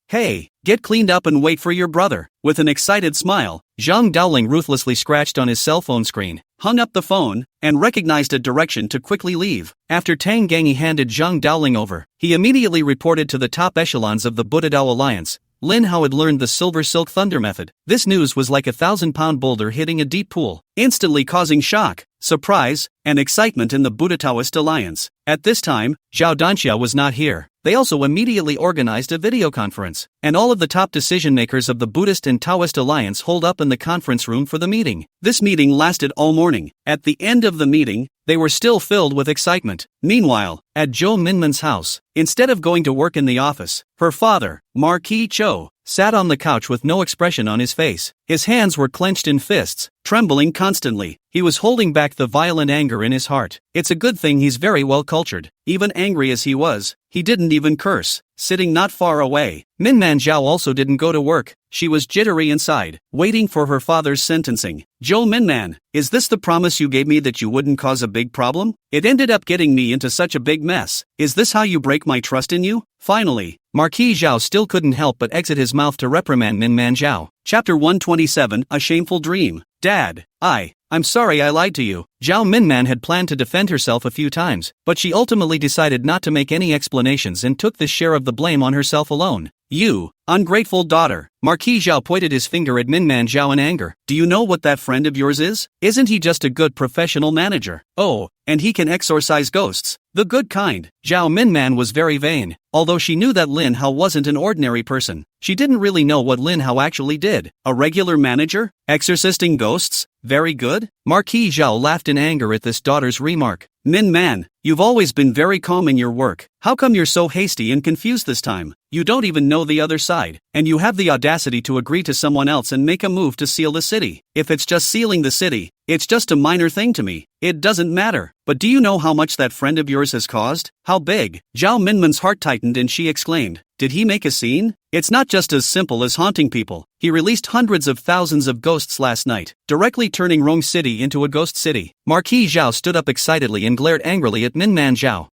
Speaker 1: get cleaned up and wait for your brother. With an excited smile, Zhang Daoling ruthlessly scratched on his cell phone screen, hung up the phone, and recognized a direction to quickly leave. After Tang Gangi handed Zhang Daoling over, he immediately reported to the top echelons of the Buddha Dao Alliance. Lin Hao had learned the Silver Silk Thunder method. This news was like a 1,000-pound boulder hitting a deep pool, instantly causing shock, surprise, and excitement in the Buddha Taoist Alliance. At this time, Zhao Danxia was not here. They also immediately organized a video conference, and all of the top decision-makers of the Buddhist and Taoist Alliance holed up in the conference room for the meeting. This meeting lasted all morning. At the end of the meeting, they were still filled with excitement. Meanwhile, at Zhou Minman's house, instead of going to work in the office, her father, Marquis Zhou, sat on the couch with no expression on his face. His hands were clenched in fists, trembling constantly. He was holding back the violent anger in his heart. It's a good thing he's very well cultured. Even angry as he was, he didn't even curse. Sitting not far away, Minman Zhao also didn't go to work. She was jittery inside, waiting for her father's sentencing. Zhou Minman, is this the promise you gave me that you wouldn't cause a big problem? It ended up getting me into such a big mess. Is this how you break my trust in you? Finally, Marquis Zhao still couldn't help but exit his mouth to reprimand Minman Zhao. Chapter 127, A Shameful Dream. Dad, I'm sorry I lied to you. Zhao Minman had planned to defend herself a few times, but she ultimately decided not to make any explanations and took this share of the blame on herself alone. You, ungrateful daughter. Marquis Zhao pointed his finger at Minman Zhao in anger. Do you know what that friend of yours is? Isn't he just a good professional manager? Oh, and he can exorcise ghosts. The good kind. Zhao Minman was very vain. Although she knew that Lin Hao wasn't an ordinary person, she didn't really know what Lin Hao actually did. A regular manager? Exorcising ghosts? Very good? Marquis Zhao laughed in anger at this daughter's remark. Minman, you've always been very calm in your work. How come you're so hasty and confused this time? You don't even know the other side, and you have the audacity to agree to someone else and make a move to seal the city. If it's just sealing the city, it's just a minor thing to me. It doesn't matter. but do you know how much that friend of yours has caused? How big? Zhao Minman's heart tightened and she exclaimed, did he make a scene? It's not just as simple as haunting people. He released hundreds of thousands of ghosts last night, directly turning Rong City into a ghost city. Marquis Zhao stood up excitedly and glared angrily at Minman Zhao.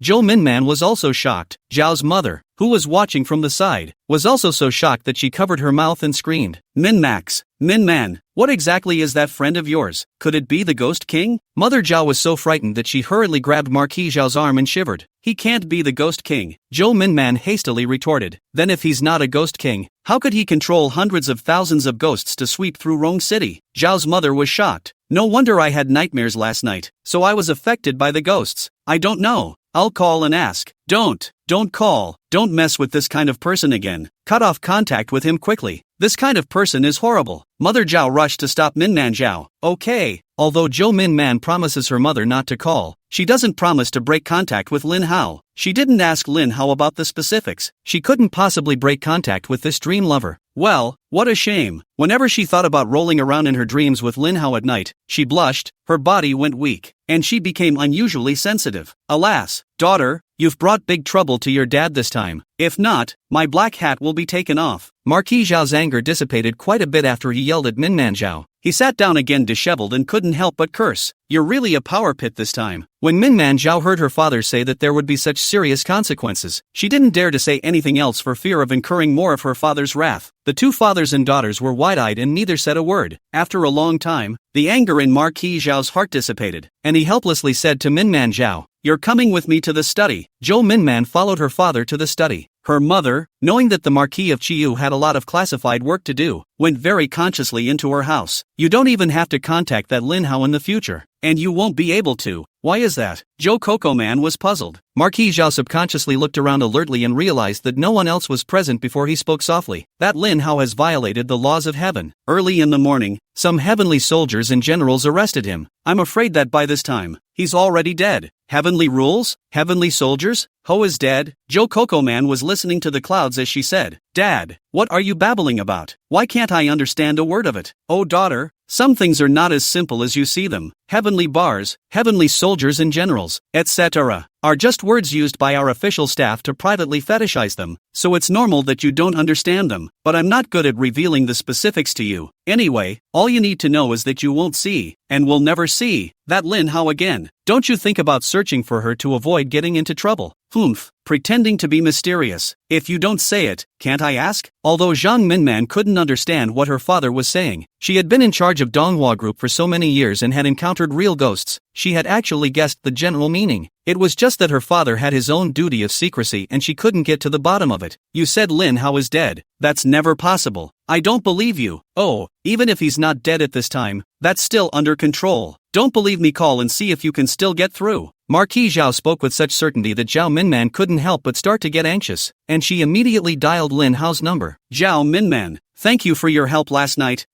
Speaker 1: Zhou Minman was also shocked. Zhao's mother, who was watching from the side, was also so shocked that she covered her mouth and screamed, Minman, what exactly is that friend of yours? Could it be the Ghost King? Mother Zhao was so frightened that she hurriedly grabbed Marquis Zhao's arm and shivered. He can't be the Ghost King, Zhou Minman hastily retorted. Then if he's not a Ghost King, how could he control hundreds of thousands of ghosts to sweep through Rong City? Zhao's mother was shocked. No wonder I had nightmares last night, so I was affected by the ghosts. I don't know. I'll call and ask. Don't call. Don't mess with this kind of person again. Cut off contact with him quickly. This kind of person is horrible. Mother Zhao rushed to stop Minman Zhao. Okay. Although Zhou Minman promises her mother not to call, she doesn't promise to break contact with Lin Hao. She didn't ask Lin Hao about the specifics. She couldn't possibly break contact with this dream lover. Well, what a shame. Whenever she thought about rolling around in her dreams with Lin Hao at night, she blushed, her body went weak, and she became unusually sensitive. Alas, daughter, you've brought big trouble to your dad this time. If not, my black hat will be taken off. Marquis Zhao's anger dissipated quite a bit after he yelled at Minman Zhao. He sat down again disheveled and couldn't help but curse. You're really a power pit this time. When Minman Zhao heard her father say that there would be such serious consequences, she didn't dare to say anything else for fear of incurring more of her father's wrath. The two fathers and daughters were wide-eyed and neither said a word. After a long time, the anger in Marquis Zhao's heart dissipated, and he helplessly said to Minman Zhao, you're coming with me to the study. Zhou Minman followed her father to the study. Her mother, knowing that the Marquis of Qiyu had a lot of classified work to do, went very consciously into her house. You don't even have to contact that Lin Hao in the future. And you won't be able to. Why is that? Zhou Cocoman was puzzled. Marquis Zhao subconsciously looked around alertly and realized that no one else was present before he spoke softly. That Lin Hao has violated the laws of heaven. Early in the morning, some heavenly soldiers and generals arrested him. I'm afraid that by this time, he's already dead. Heavenly rules? Heavenly soldiers? Ho is dead? Zhou Cocoman was listening to the clouds as she said, Dad, what are you babbling about? Why can't I understand a word of it? Oh daughter, some things are not as simple as you see them. Heavenly bars, heavenly soldiers and generals, etc., are just words used by our official staff to privately fetishize them, so it's normal that you don't understand them, but I'm not good at revealing the specifics to you. Anyway, all you need to know is that you won't see, and will never see, that Lin Hao again. Don't you think about searching for her to avoid getting into trouble. Pretending to be mysterious. If you don't say it, can't I ask? Although Zhang Minman couldn't understand what her father was saying, she had been in charge of Donghua Group for so many years and had encountered real ghosts, she had actually guessed the general meaning. It was just that her father had his own duty of secrecy and she couldn't get to the bottom of it. You said Lin Hao is dead. That's never possible. I don't believe you. Oh, even if he's not dead at this time, that's still under control. Don't believe me, call and see if you can still get through. Marquis Zhao spoke with such certainty that Zhao Minman couldn't help but start to get anxious, and she immediately dialed Lin Hao's number. Zhao Minman, thank you for your help last night.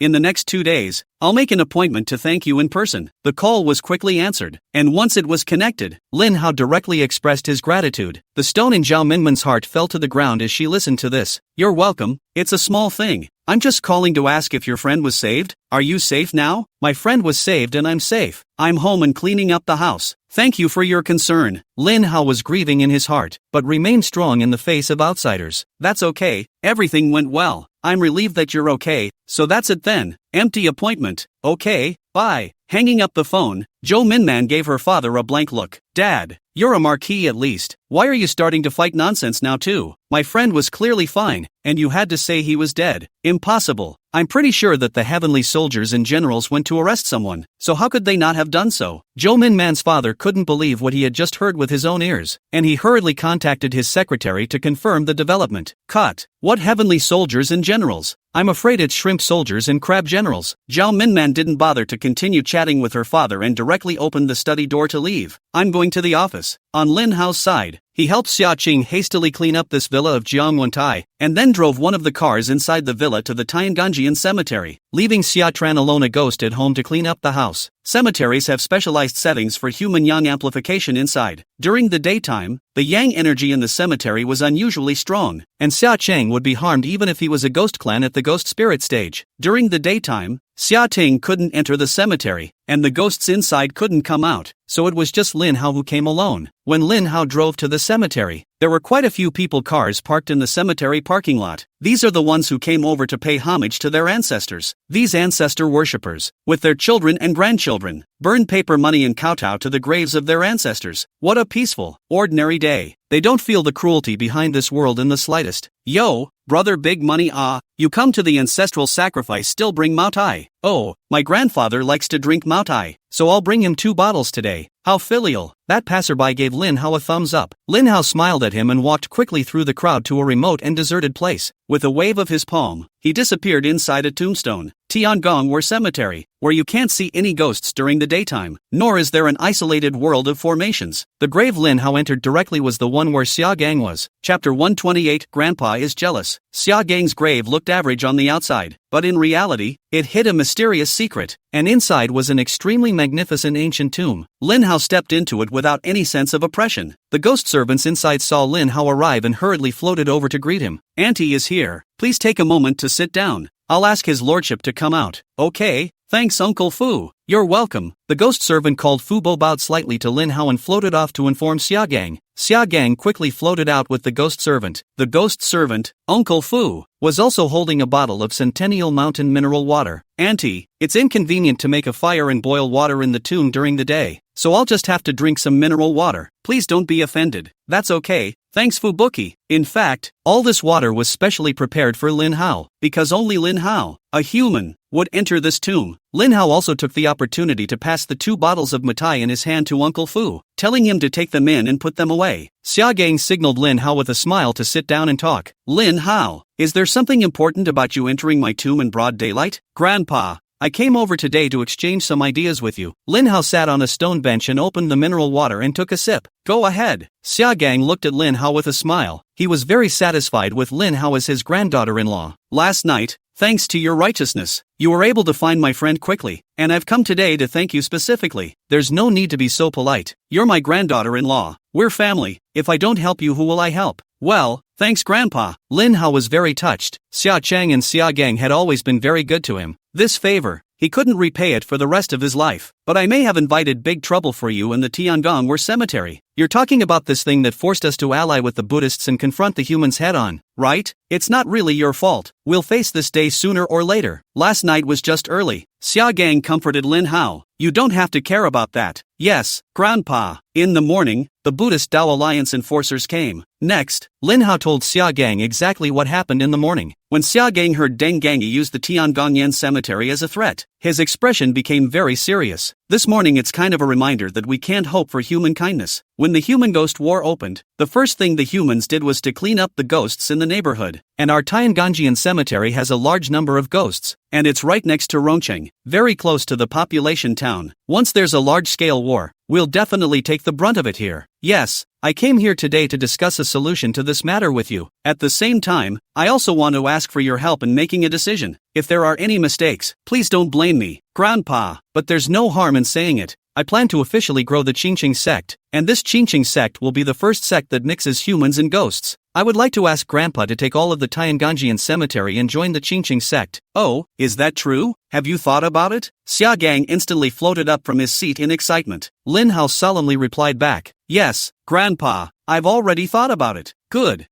Speaker 1: In the next 2 days, I'll make an appointment to thank you in person. The call was quickly answered, and once it was connected, Lin Hao directly expressed his gratitude. The stone in Zhao Minman's heart fell to the ground as she listened to this. You're welcome, it's a small thing. I'm just calling to ask if your friend was saved. Are you safe now? My friend was saved and I'm safe. I'm home and cleaning up the house. Thank you for your concern. Lin Hao was grieving in his heart, but remained strong in the face of outsiders. That's okay, everything went well. I'm relieved that you're okay, so that's it then. Empty appointment. Okay, bye. Hanging up the phone, Zhou Minman gave her father a blank look. Dad, you're a marquis at least. Why are you starting to fight nonsense now too? My friend was clearly fine, and you had to say he was dead. Impossible. I'm pretty sure that the heavenly soldiers and generals went to arrest someone, so how could they not have done so? Zhou Minman's father couldn't believe what he had just heard with his own ears, and he hurriedly contacted his secretary to confirm the development. Cut. What heavenly soldiers and generals? I'm afraid it's shrimp soldiers and crab generals. Zhao Minman didn't bother to continue chatting with her father and directly opened the study door to leave. I'm going to the office. On Lin Hao's side, he helped Xia Qing hastily clean up this villa of Jiangwentai, and then drove one of the cars inside the villa to the Tianganjian cemetery, leaving Xia Tran alone a ghost at home to clean up the house. Cemeteries have specialized settings for human yang amplification inside. During the daytime, the yang energy in the cemetery was unusually strong, and Xia Cheng would be harmed even if he was a ghost clan at the ghost spirit stage. During the daytime, Xia Ting couldn't enter the cemetery, and the ghosts inside couldn't come out, so it was just Lin Hao who came alone. When Lin Hao drove to the cemetery, there were quite a few cars parked in the cemetery parking lot. These are the ones who came over to pay homage to their ancestors. These ancestor worshippers, with their children and grandchildren, burn paper money and kowtow to the graves of their ancestors. What a peaceful, ordinary day. They don't feel the cruelty behind this world in the slightest. Yo, brother big money you come to the ancestral sacrifice still bring Mao Tai. Oh, my grandfather likes to drink Mao Tai, so I'll bring him 2 bottles today. How filial. That passerby gave Lin Hao a thumbs up. Lin Hao smiled at him and walked quickly through the crowd to a remote and deserted place. With a wave of his palm, he disappeared inside a tombstone. Tiangong War Cemetery, where you can't see any ghosts during the daytime, nor is there an isolated world of formations. The grave Lin Hao entered directly was the one where Xia Gang was. Chapter 128 Grandpa is jealous. Xia Gang's grave looked average on the outside, but in reality, it hid a mysterious secret, and inside was an extremely magnificent ancient tomb. Lin Hao stepped into it without any sense of oppression. The ghost servants inside saw Lin Hao arrive and hurriedly floated over to greet him. Auntie is here. Please take a moment to sit down. I'll ask his lordship to come out. Okay, thanks Uncle Fu. You're welcome. The ghost servant called Fu Bo bowed slightly to Lin Hao and floated off to inform Xia Gang. Xia Gang quickly floated out with the ghost servant. The ghost servant, Uncle Fu, was also holding a bottle of Centennial Mountain mineral water. Auntie, it's inconvenient to make a fire and boil water in the tomb during the day, so I'll just have to drink some mineral water. Please don't be offended. That's okay. Thanks Fubuki. In fact, all this water was specially prepared for Lin Hao, because only Lin Hao, a human, would enter this tomb. Lin Hao also took the opportunity to pass the 2 bottles of Matai in his hand to Uncle Fu, telling him to take them in and put them away. Xia Gang signaled Lin Hao with a smile to sit down and talk. Lin Hao, is there something important about you entering my tomb in broad daylight? Grandpa, I came over today to exchange some ideas with you. Lin Hao sat on a stone bench and opened the mineral water and took a sip. Go ahead. Xia Gang looked at Lin Hao with a smile. He was very satisfied with Lin Hao as his granddaughter-in-law. Last night, thanks to your righteousness, you were able to find my friend quickly, and I've come today to thank you specifically. There's no need to be so polite. You're my granddaughter-in-law. We're family. If I don't help you, who will I help? Well, thanks Grandpa. Lin Hao was very touched. Xia Chang and Xia Gang had always been very good to him. This favor, he couldn't repay it for the rest of his life. But I may have invited big trouble for you in the Tiangong War Cemetery. You're talking about this thing that forced us to ally with the Buddhists and confront the humans head-on, right? It's not really your fault. We'll face this day sooner or later. Last night was just early. Xia Gang comforted Lin Hao. You don't have to care about that. Yes, Grandpa. In the morning, the Buddhist Tao Alliance enforcers came. Next, Lin Hao told Xia Gang exactly what happened in the morning. When Xia Gang heard Deng Gangi use the Tiangongyan cemetery as a threat, his expression became very serious. This morning it's kind of a reminder that we can't hope for human kindness. When the human ghost war opened, the first thing the humans did was to clean up the ghosts in the neighborhood. And our Tiangonjian cemetery has a large number of ghosts, and it's right next to Rongcheng, very close to the population town. Once there's a large-scale war, we'll definitely take the brunt of it here. Yes, I came here today to discuss a solution to this matter with you. At the same time, I also want to ask for your help in making a decision. If there are any mistakes, please don't blame me, Grandpa, but there's no harm in saying it. I plan to officially grow the Qingqing sect, and this Qingqing sect will be the first sect that mixes humans and ghosts. I would like to ask Grandpa to take all of the Tiangonjian cemetery and join the Qingqing sect. Oh, is that true? Have you thought about it? Xia Gang instantly floated up from his seat in excitement. Lin Hao solemnly replied back, Yes, Grandpa, I've already thought about it. Good.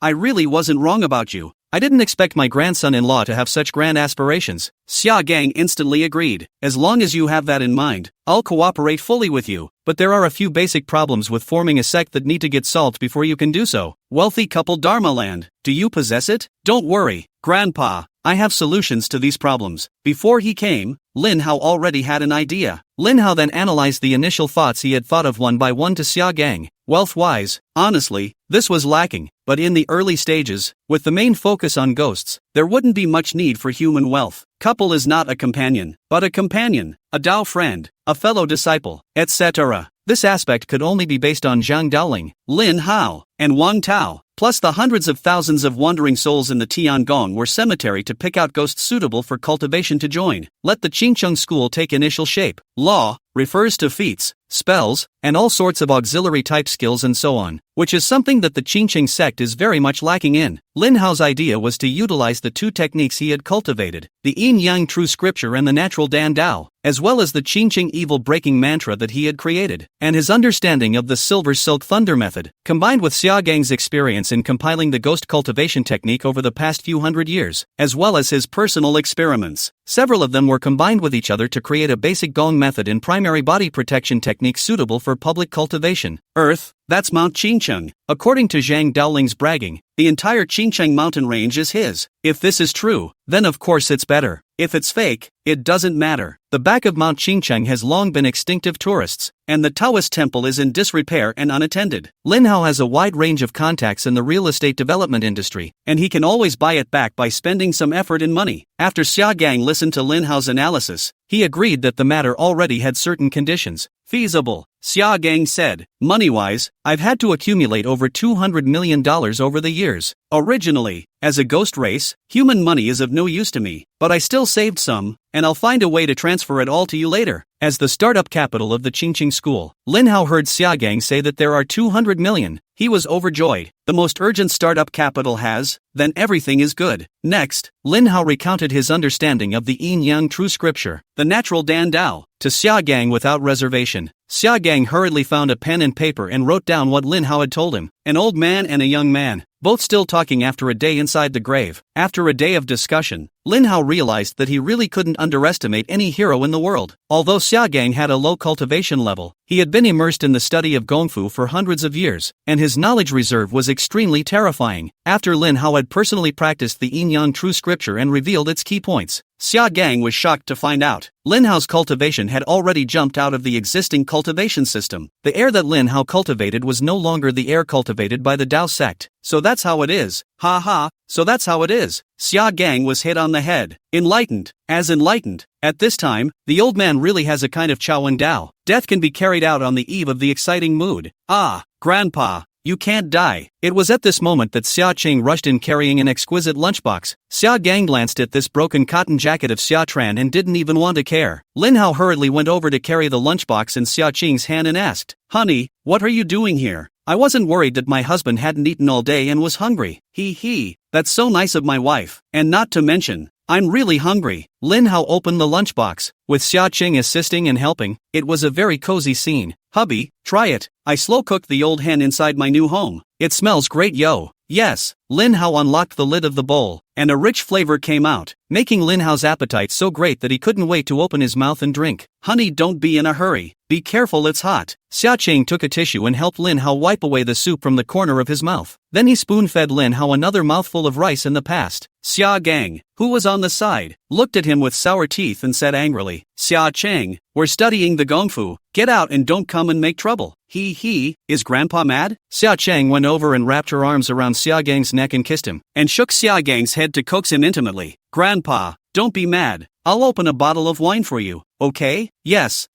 Speaker 1: I really wasn't wrong about you. I didn't expect my grandson-in-law to have such grand aspirations. Xia Gang instantly agreed. As long as you have that in mind, I'll cooperate fully with you. But there are a few basic problems with forming a sect that need to get solved before you can do so. Wealthy couple Dharma land. Do you possess it? Don't worry, Grandpa. I have solutions to these problems. Before he came, Lin Hao already had an idea. Lin Hao then analyzed the initial thoughts he had thought of one by one to Xia Gang. Wealth-wise, honestly, this was lacking, but in the early stages, with the main focus on ghosts, there wouldn't be much need for human wealth. Couple is not a companion, but a companion, a Dao friend, a fellow disciple, etc. This aspect could only be based on Zhang Daoling, Lin Hao, and Wang Tao, plus the hundreds of thousands of wandering souls in the Tiangong War Cemetery to pick out ghosts suitable for cultivation to join. Let the Qingcheng school take initial shape. Law refers to feats, spells, and all sorts of auxiliary type skills and so on, which is something that the Qingqing sect is very much lacking in. Lin Hao's idea was to utilize the two techniques he had cultivated, the yin-yang true scripture and the natural Dan Dao, as well as the Qingqing evil-breaking mantra that he had created, and his understanding of the Silver Silk Thunder method, combined with Xia Gang's experience in compiling the ghost cultivation technique over the past few hundred years, as well as his personal experiments. Several of them were combined with each other to create a basic gong method and primary body protection technique suitable for public cultivation. Earth, that's Mount Qingcheng. According to Zhang Daoling's bragging, the entire Qingcheng mountain range is his. If this is true, then of course it's better. If it's fake, it doesn't matter. The back of Mount Qingcheng has long been extinct of tourists, and the Taoist temple is in disrepair and unattended. Lin Hao has a wide range of contacts in the real estate development industry, and he can always buy it back by spending some effort and money. After Xia Gang listened to Lin Hao's analysis, he agreed that the matter already had certain conditions. Feasible. Xia Gang said, money-wise, I've had to accumulate over $200 million over the years. Originally, as a ghost race, human money is of no use to me, but I still saved some, and I'll find a way to transfer it all to you later. As the startup capital of the Qingqing school, Lin Hao heard Xia Gang say that there are 200 million. He was overjoyed. The most urgent startup capital has, then everything is good. Next, Lin Hao recounted his understanding of the yin-yang true scripture, the natural Dan Dao, to Xia Gang without reservation. Xia Gang hurriedly found a pen and paper and wrote down what Lin Hao had told him. An old man and a young man, both still talking after a day inside the grave. After a day of discussion, Lin Hao realized that he really couldn't underestimate any hero in the world. Although Xia Gang had a low cultivation level, he had been immersed in the study of Gongfu for hundreds of years, and his knowledge reserve was extremely terrifying. After Lin Hao had personally practiced the yin-yang true scripture and revealed its key points, Xia Gang was shocked to find out Lin Hao's cultivation had already jumped out of the existing cultivation system. The air that Lin Hao cultivated was no longer the air cultivated by the Dao sect. So that's how it is. Ha ha, so that's how it is. Xia Gang was hit on the head. Enlightened. As enlightened. At this time, the old man really has a kind of Chaowen Dao. Death can be carried out on the eve of the exciting mood. Ah, Grandpa, you can't die. It was at this moment that Xia Qing rushed in carrying an exquisite lunchbox. Xia Gang glanced at this broken cotton jacket of Xia Tran and didn't even want to care. Lin Hao hurriedly went over to carry the lunchbox in Xia Qing's hand and asked, "Honey, what are you doing here? I wasn't worried that my husband hadn't eaten all day and was hungry." He, that's so nice of my wife, and not to mention, I'm really hungry. Lin Hao opened the lunchbox, with Xia Qing assisting and helping. It was a very cozy scene. Hubby, try it. I slow-cooked the old hen inside my new home. It smells great, yo. Yes. Lin Hao unlocked the lid of the bowl, and a rich flavor came out, making Lin Hao's appetite so great that he couldn't wait to open his mouth and drink. Honey, don't be in a hurry. Be careful, it's hot. Xia Qing took a tissue and helped Lin Hao wipe away the soup from the corner of his mouth. Then he spoon-fed Lin Hao another mouthful of rice in the past. Xia Gang, who was on the side, looked at him with sour teeth and said angrily, "Xia Qing, we're studying the Gongfu. Get out and don't come and make trouble." He, is Grandpa mad? Xia Qing went over and wrapped her arms around Xia Gang's neck and kissed him, and shook Xia Gang's head to coax him intimately. Grandpa, don't be mad. I'll open a bottle of wine for you, okay? Yes.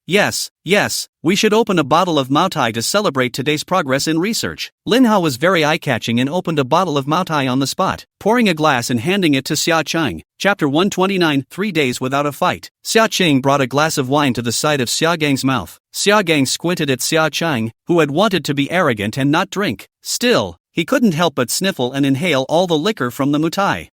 Speaker 1: We should open a bottle of Maotai to celebrate today's progress in research. Lin Hao was very eye-catching and opened a bottle of Maotai on the spot, pouring a glass and handing it to Xia Qing. Chapter 129, 3 Days Without a Fight. Xia Qing brought a glass of wine to the side of Xia Gang's mouth. Xia Gang squinted at Xia Qing, who had wanted to be arrogant and not drink. Still, he couldn't help but sniffle and inhale all the liquor from the Maotai.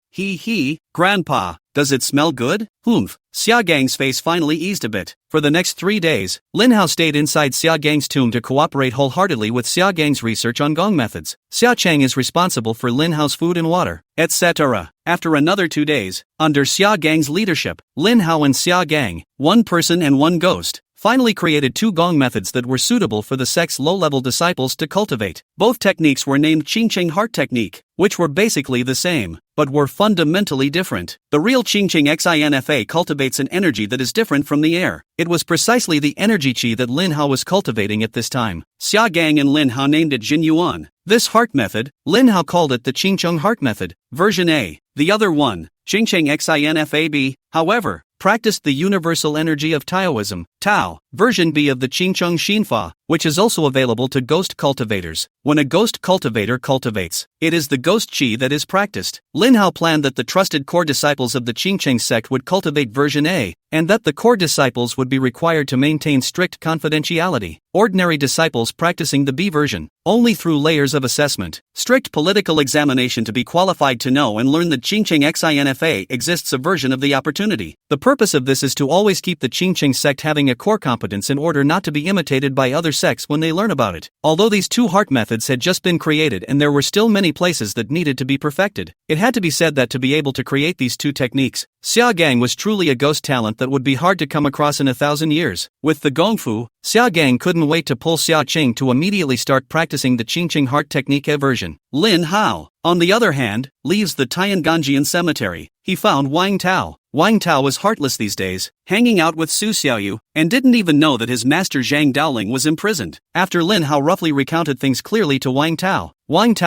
Speaker 1: Grandpa, does it smell good? Humph. Xia Gang's face finally eased a bit. For the next 3 days, Lin Hao stayed inside Xia Gang's tomb to cooperate wholeheartedly with Xia Gang's research on gong methods. Xia Qing is responsible for Lin Hao's food and water, etc. After another 2 days, under Xia Gang's leadership, Lin Hao and Xia Gang, one person and one ghost, finally created 2 gong methods that were suitable for the sect's low-level disciples to cultivate. Both techniques were named Qingqing Heart Technique, which were basically the same, but were fundamentally different. The real Qingqing XINFA cultivates an energy that is different from the air. It was precisely the energy qi that Lin Hao was cultivating at this time. Xia Gang and Lin Hao named it Jin Yuan. This heart method, Lin Hao called it the Qingqing Heart Method, version A. The other one, Qingqing XINFAB, however, practiced the universal energy of Taoism, Tao, version B of the Qingqing Xinfa, which is also available to ghost cultivators. When a ghost cultivator cultivates, it is the ghost chi that is practiced. Lin Hao planned that the trusted core disciples of the Qingcheng sect would cultivate version A, and that the core disciples would be required to maintain strict confidentiality. Ordinary disciples practicing the B version, only through layers of assessment, strict political examination to be qualified to know and learn that Qingcheng XINFA exists a version of the opportunity. The purpose of this is to always keep the Qingcheng sect having a core competence in order not to be imitated by other sects when they learn about it. Although these two heart methods had just been created and there were still many places that needed to be perfected, it had to be said that to be able to create these two techniques, Xia Gang was truly a ghost talent that would be hard to come across in 1,000 years. With the Gongfu, Xia Gang couldn't wait to pull Xia Qing to immediately start practicing the Qingcheng heart technique version. Lin Hao, on the other hand, leaves the Tianganjian cemetery. He found Wang Tao. Wang Tao was heartless these days, hanging out with Su Xiaoyu, and didn't even know that his master Zhang Daoling was imprisoned. After Lin Hao roughly recounted things clearly to Wang Tao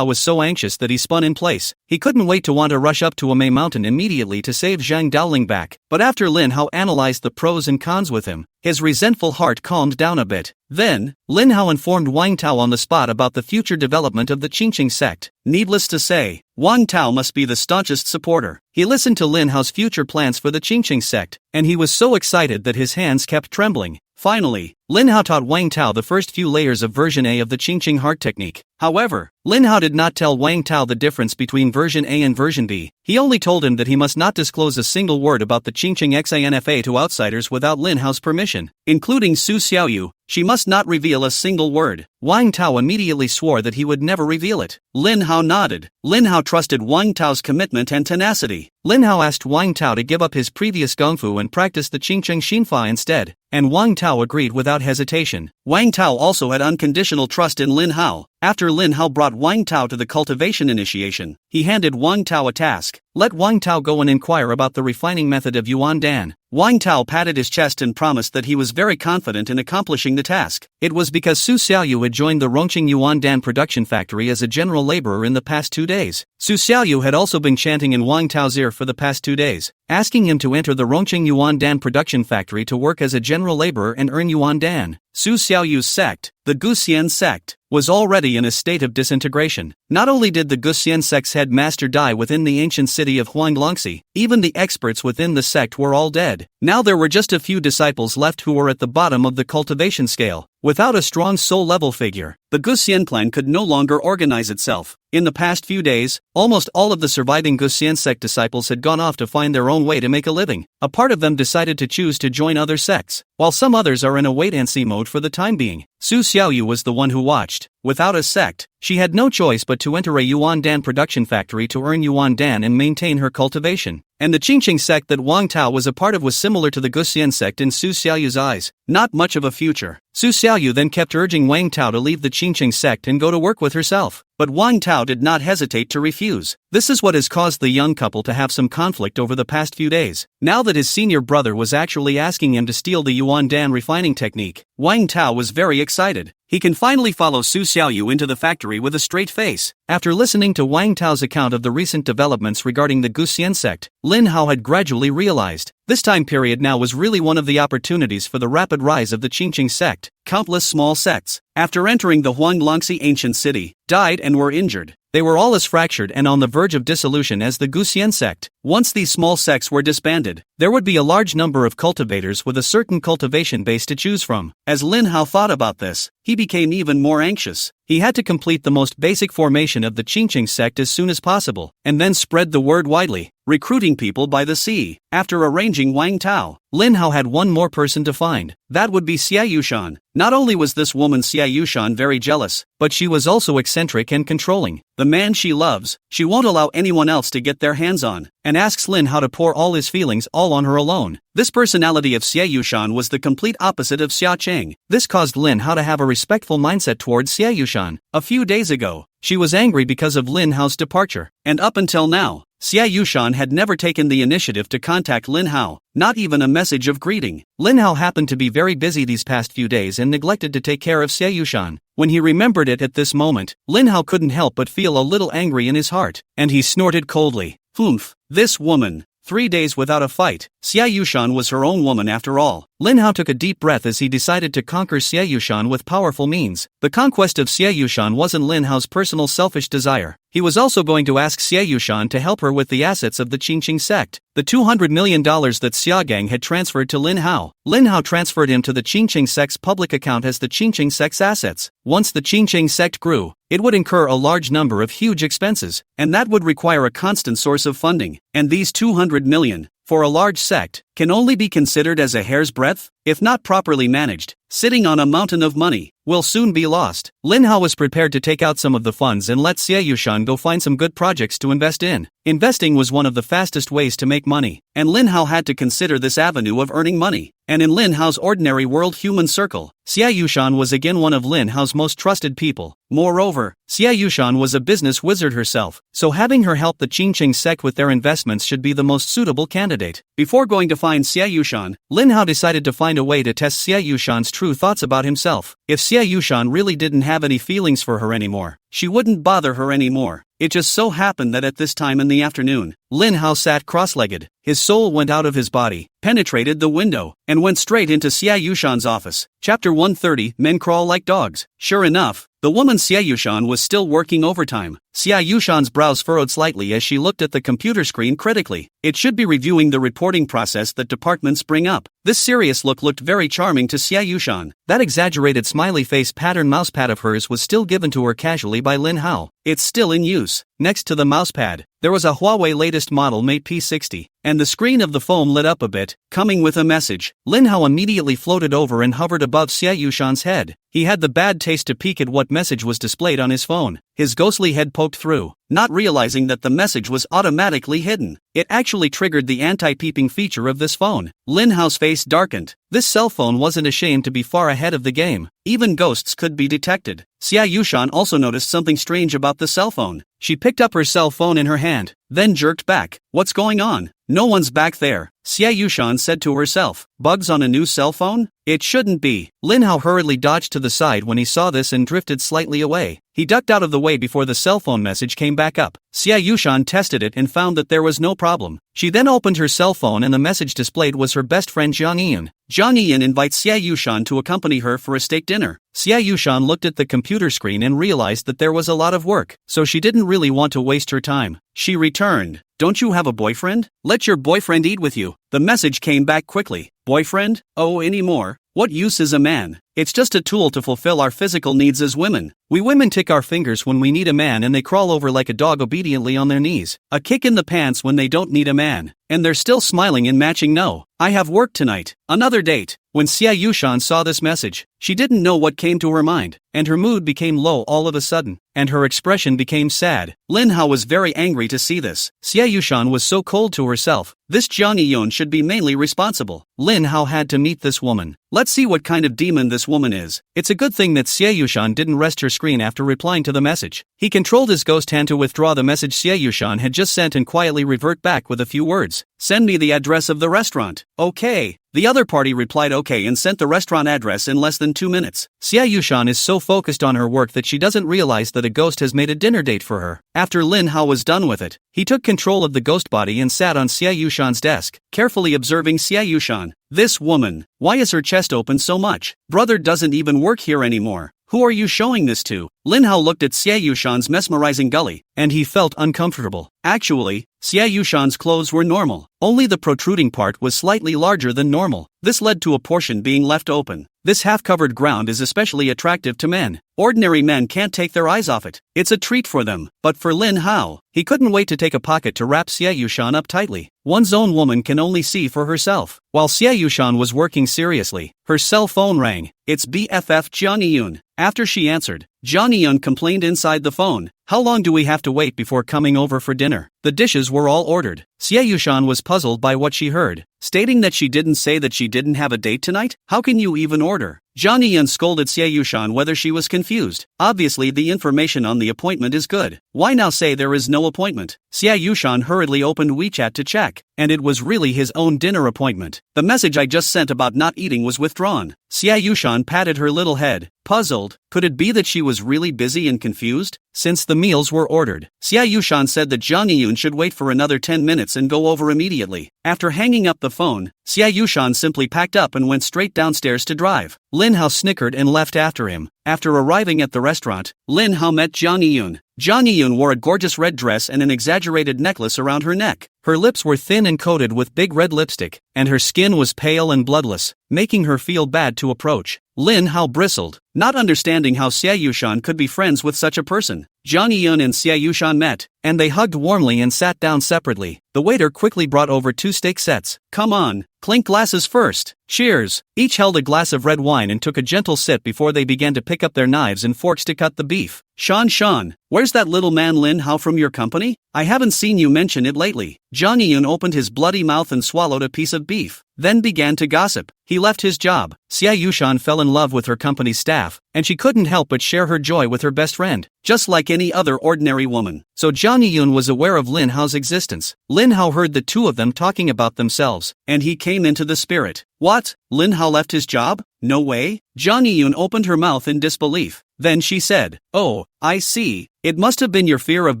Speaker 1: was so anxious that he spun in place. He couldn't wait to want to rush up to a Mei Mountain immediately to save Zhang Daoling back. But after Lin Hao analyzed the pros and cons with him, his resentful heart calmed down a bit. Then, Lin Hao informed Wang Tao on the spot about the future development of the Qingcheng sect. Needless to say, Wang Tao must be the staunchest supporter. He listened to Lin Hao's future plans for the Qingcheng sect, and he was so excited that his hands kept trembling. Finally, Lin Hao taught Wang Tao the first few layers of version A of the Qingcheng heart technique. However, Lin Hao did not tell Wang Tao the difference between version A and version B. He only told him that he must not disclose a single word about the Qingcheng XINFA to outsiders without Lin Hao's permission, including Su Xiaoyu. She must not reveal a single word. Wang Tao immediately swore that he would never reveal it. Lin Hao nodded. Lin Hao trusted Wang Tao's commitment and tenacity. Lin Hao asked Wang Tao to give up his previous gongfu and practice the Qingcheng Xinfa instead, and Wang Tao agreed without hesitation. Wang Tao also had unconditional trust in Lin Hao. After Lin Hao brought Wang Tao to the cultivation initiation, he handed Wang Tao a task. Let Wang Tao go and inquire about the refining method of Yuan Dan. Wang Tao patted his chest and promised that he was very confident in accomplishing the task. It was because Su Xiaoyu had joined the Rongqing Yuan Dan production factory as a general laborer in the past 2 days. Su Xiaoyu had also been chanting in Wang Tao's ear for the past 2 days, asking him to enter the Rongqing Yuan Dan production factory to work as a general laborer and earn Yuan Dan. Su Xiaoyu's sect, the Guxian sect, was already in a state of disintegration. Not only did the Guxian sect's headmaster die within the ancient city of Huanglongxi, even the experts within the sect were all dead. Now there were just a few disciples left who were at the bottom of the cultivation scale. Without a strong soul-level figure, the Guxian clan could no longer organize itself. In the past few days, almost all of the surviving Guxian sect disciples had gone off to find their own way to make a living. A part of them decided to choose to join other sects, while some others are in a wait-and-see mode for the time being. Su Xiaoyu was the one who watched. Without a sect, she had no choice but to enter a Yuan Dan production factory to earn Yuan Dan and maintain her cultivation. And the Qingcheng sect that Wang Tao was a part of was similar to the Guxian sect in Su Xiaoyu's eyes. Not much of a future. Su Xiaoyu then kept urging Wang Tao to leave the Qingcheng sect and go to work with herself. But Wang Tao did not hesitate to refuse. This is what has caused the young couple to have some conflict over the past few days. Now that his senior brother was actually asking him to steal the Yuan Dan refining technique, Wang Tao was very excited. He can finally follow Su Xiaoyu into the factory with a straight face. After listening to Wang Tao's account of the recent developments regarding the Guxian sect, Lin Hao had gradually realized this time period now was really one of the opportunities for the rapid rise of the Qingcheng sect. Countless small sects, after entering the Huanglongxi ancient city, died and were injured. They were all as fractured and on the verge of dissolution as the Guxian sect. Once these small sects were disbanded, there would be a large number of cultivators with a certain cultivation base to choose from. As Lin Hao thought about this, he became even more anxious. He had to complete the most basic formation of the Qingcheng sect as soon as possible, and then spread the word widely, recruiting people by the sea. After arranging Wang Tao, Lin Hao had one more person to find. That would be Xia Yushan. Not only was this woman Xia Yushan very jealous, but she was also eccentric and controlling. The man she loves, she won't allow anyone else to get their hands on, and asks Lin Hao to pour all his feelings all on her alone. This personality of Xia Yushan was the complete opposite of Xia Cheng. This caused Lin Hao to have a respectful mindset towards Xia Yushan. A few days ago, she was angry because of Lin Hao's departure, and up until now, Xia Yushan had never taken the initiative to contact Lin Hao, not even a message of greeting. Lin Hao happened to be very busy these past few days and neglected to take care of Xia Yushan. When he remembered it at this moment, Lin Hao couldn't help but feel a little angry in his heart, and he snorted coldly. Humph, this woman. 3 days without a fight. Xia Yushan was her own woman after all. Lin Hao took a deep breath as he decided to conquer Xia Yushan with powerful means. The conquest of Xia Yushan wasn't Lin Hao's personal selfish desire. He was also going to ask Xia Yushan to help her with the assets of the Qingqing sect. The $200 million that Xia Gang had transferred to Lin Hao. Lin Hao transferred him to the Qingqing sect's public account as the Qingqing sect's assets. Once the Qingqing sect grew, it would incur a large number of huge expenses, and that would require a constant source of funding. And these 200 million, for a large sect, can only be considered as a hair's breadth, if not properly managed. Sitting on a mountain of money will soon be lost. Lin Hao was prepared to take out some of the funds and let Xia Yushan go find some good projects to invest in. Investing was one of the fastest ways to make money, and Lin Hao had to consider this avenue of earning money. And in Lin Hao's ordinary world human circle, Xia Yushan was again one of Lin Hao's most trusted people. Moreover, Xia Yushan was a business wizard herself, so having her help the Qingqing sect with their investments should be the most suitable candidate. Before going to find Xia Yushan, Lin Hao decided to find a way to test Xia Yushan's true thoughts about himself. If Xia Yushan really didn't have any feelings for her anymore, she wouldn't bother her anymore. It just so happened that at this time in the afternoon, Lin Hao sat cross-legged. His soul went out of his body, penetrated the window, and went straight into Xia Yushan's office. Chapter 130, Men Crawl Like Dogs. Sure enough, the woman Xia Yushan was still working overtime. Xia Yushan's brows furrowed slightly as she looked at the computer screen critically. It should be reviewing the reporting process that departments bring up. This serious look looked very charming to Xia Yushan. That exaggerated smiley face pattern mousepad of hers was still given to her casually by Lin Hao. It's still in use. Next to the mousepad, there was a Huawei latest model Mate P60, and the screen of the phone lit up a bit, coming with a message. Lin Hao immediately floated over and hovered above Xia Yushan's head. He had the bad taste to peek at what message was displayed on his phone. His ghostly head poked through, not realizing that the message was automatically hidden. It actually triggered the anti-peeping feature of this phone. Lin Hao's face darkened. This cell phone wasn't ashamed to be far ahead of the game. Even ghosts could be detected. Xia Yushan also noticed something strange about the cell phone. She picked up her cell phone in her hand, then jerked back. What's going on? No one's back there, Xia Yushan said to herself. Bugs on a new cell phone? It shouldn't be. Lin Hao hurriedly dodged to the side when he saw this and drifted slightly away. He ducked out of the way before the cell phone message came back up. Xia Yushan tested it and found that there was no problem. She then opened her cell phone and the message displayed was her best friend Zhang Yian. Zhang Yian invites Xia Yushan to accompany her for a steak dinner. Xia Yushan looked at the computer screen and realized that there was a lot of work, so she didn't really want to waste her time. She returned. Don't you have a boyfriend? Let your boyfriend eat with you. The message came back quickly. Boyfriend? Oh, anymore? What use is a man? It's just a tool to fulfill our physical needs as women. We women tick our fingers when we need a man and they crawl over like a dog obediently on their knees. A kick in the pants when they don't need a man. And they're still smiling in matching no. I have work tonight. Another date. When Xia Yushan saw this message, she didn't know what came to her mind, and her mood became low all of a sudden, and her expression became sad. Lin Hao was very angry to see this. Xia Yushan was so cold to herself. This Zhang Yian should be mainly responsible. Lin Hao had to meet this woman. Let's see what kind of demon this woman is. It's a good thing that Xia Yushan didn't rest her screen after replying to the message. He controlled his ghost hand to withdraw the message Xia Yushan had just sent and quietly revert back with a few words. Send me the address of the restaurant. Okay. The other party replied okay and sent the restaurant address in less than 2 minutes. Xia Yushan is so focused on her work that she doesn't realize that a ghost has made a dinner date for her. After Lin Hao was done with it, he took control of the ghost body and sat on Xia Yushan's desk, carefully observing Xia Yushan. This woman, why is her chest open so much? Brother doesn't even work here anymore. Who are you showing this to? Lin Hao looked at Xia Yushan's mesmerizing gully, and he felt uncomfortable. Actually, Xia Yushan's clothes were normal, only the protruding part was slightly larger than normal. This led to a portion being left open. This half-covered ground is especially attractive to men. Ordinary men can't take their eyes off it. It's a treat for them. But for Lin Hao, he couldn't wait to take a pocket to wrap Xia Yushan up tightly. One's own woman can only see for herself. While Xia Yushan was working seriously, her cell phone rang. It's BFF Zhang Yian. After she answered, Zhang Yian complained inside the phone. How long do we have to wait before coming over for dinner? The dishes were all ordered. Xia Yushan was puzzled by what she heard, stating that she didn't say that she didn't have a date tonight. How can you even order? Zhang Yian scolded Xia Yushan whether she was confused. Obviously the information on the appointment is good. Why now say there is no appointment? Xia Yushan hurriedly opened WeChat to check, and it was really his own dinner appointment. The message I just sent about not eating was withdrawn. Xia Yushan patted her little head, puzzled. Could it be that she was really busy and confused? since the meals were ordered. Xia Yushan said that Zhang Yiyun should wait for another 10 minutes and go over immediately. After hanging up the phone, Xia Yushan simply packed up and went straight downstairs to drive. Lin Hao snickered and left after him. After arriving at the restaurant, Lin Hao met Zhang Yiyun. Zhang Yiyun wore a gorgeous red dress and an exaggerated necklace around her neck. Her lips were thin and coated with big red lipstick, and her skin was pale and bloodless, making her feel bad to approach. Lin Hao bristled, not understanding how Xia Yushan could be friends with such a person. Zhang Yiyun and Xia Yushan met, and they hugged warmly and sat down separately. The waiter quickly brought over 2 steak sets. Come on, clink glasses first. Cheers. Each held a glass of red wine and took a gentle sip before they began to pick up their knives and forks to cut the beef. Shan, where's that little man Lin Hao from your company? I haven't seen you mention it lately. Zhang Yiyun opened his bloody mouth and swallowed a piece of beef, then began to gossip. He left his job. Xia Yushan fell in love with her company's staff, and she couldn't help but share her joy with her best friend, just like any other ordinary woman. So Zhang Yiyun was aware of Lin Hao's existence. Lin Hao heard the two of them talking about themselves, and he came into the spirit. What? Lin Hao left his job? No way? Zhang Yiyun opened her mouth in disbelief. Then she said, "Oh, I see. It must have been your fear of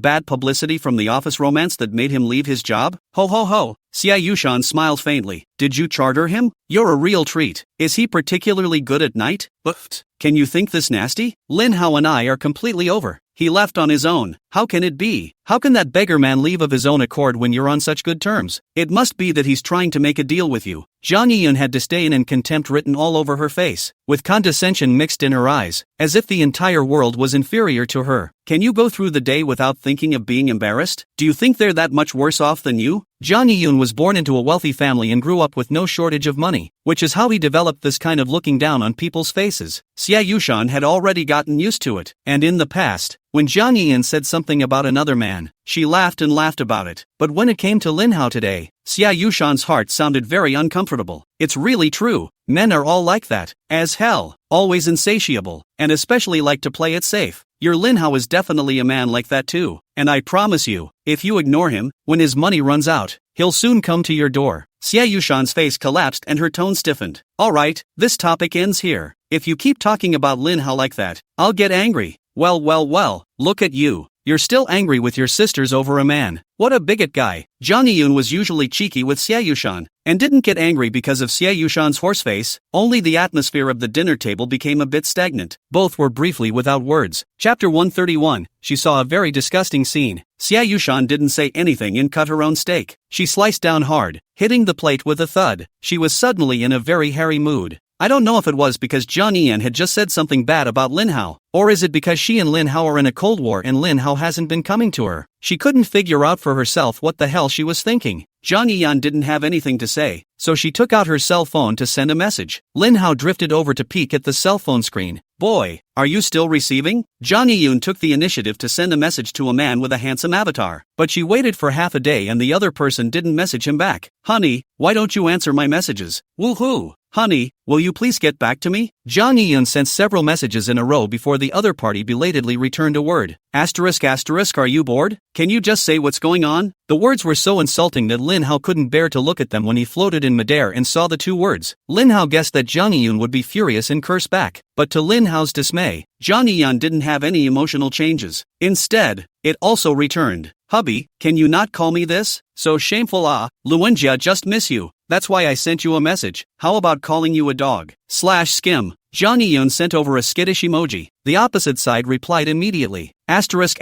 Speaker 1: bad publicity from the office romance that made him leave his job? Ho ho ho." Xia Yushan smiled faintly. "Did you charter him? You're a real treat. Is he particularly good at night? But can you think this nasty? Lin Hao and I are completely over. He left on his own. How can it be? How can that beggar man leave of his own accord when you're on such good terms? It must be that he's trying to make a deal with you." Zhang Yiyun had disdain and contempt written all over her face, with condescension mixed in her eyes, as if the entire world was inferior to her. Can you go through the day without thinking of being embarrassed? Do you think they're that much worse off than you? Zhang Yiyun was born into a wealthy family and grew up with no shortage of money, which is how he developed this kind of looking down on people's faces. Xia Yushan had already gotten used to it, and in the past, when Zhang Yiyun said something about another man, she laughed and laughed about it. But when it came to Lin Hao today, Xia Yushan's heart sounded very uncomfortable. It's really true. Men are all like that. As hell. Always insatiable, and especially like to play it safe. Your Lin Hao is definitely a man like that too. And I promise you, if you ignore him, when his money runs out, he'll soon come to your door. Xia Yushan's face collapsed and her tone stiffened. Alright, this topic ends here. If you keep talking about Lin Hao like that, I'll get angry. Well, look at you. You're still angry with your sisters over a man. What a bigot guy. Zhang Yiyun was usually cheeky with Xia Yushan, and didn't get angry because of Xia Yushan's horseface, only the atmosphere of the dinner table became a bit stagnant. Both were briefly without words. Chapter 131, she saw a very disgusting scene. Xia Yushan didn't say anything and cut her own steak. She sliced down hard, hitting the plate with a thud. She was suddenly in a very hairy mood. I don't know if it was because Zhang Yiyun had just said something bad about Lin Hao, or is it because she and Lin Hao are in a cold war and Lin Hao hasn't been coming to her. She couldn't figure out for herself what the hell she was thinking. Zhang Yiyun didn't have anything to say, so she took out her cell phone to send a message. Lin Hao drifted over to peek at the cell phone screen. Boy, are you still receiving? Zhang Yiyun took the initiative to send a message to a man with a handsome avatar, but she waited for half a day and the other person didn't message him back. Honey, why don't you answer my messages? Woohoo! Honey, will you please get back to me? Zhang Yiyun sent several messages in a row before the other party belatedly returned a word. Asterisk, are you bored? Can you just say what's going on? The words were so insulting that Lin Hao couldn't bear to look at them when he floated in midair and saw the 2 words. Lin Hao guessed that Zhang Yiyun would be furious and curse back, but to Lin Hao's dismay, Zhang Yiyun didn't have any emotional changes. Instead, it also returned. Hubby, can you not call me this? So shameful. Luwenjia just miss you. That's why I sent you a message. How about calling you a dog? /skim. Zhang Yiyun sent over a skittish emoji. The opposite side replied immediately. Asterisk.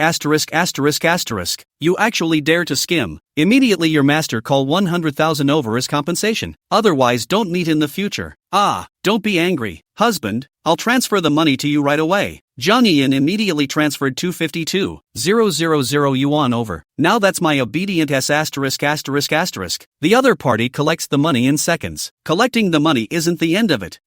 Speaker 1: You actually dare to skim. Immediately your master call 100,000 over as compensation. Otherwise don't meet in the future. Don't be angry. Husband, I'll transfer the money to you right away. Zhang Yiyun immediately transferred 252,000 yuan over. Now that's my obedient s ****. The other party collects the money in seconds. Collecting the money isn't the end of it.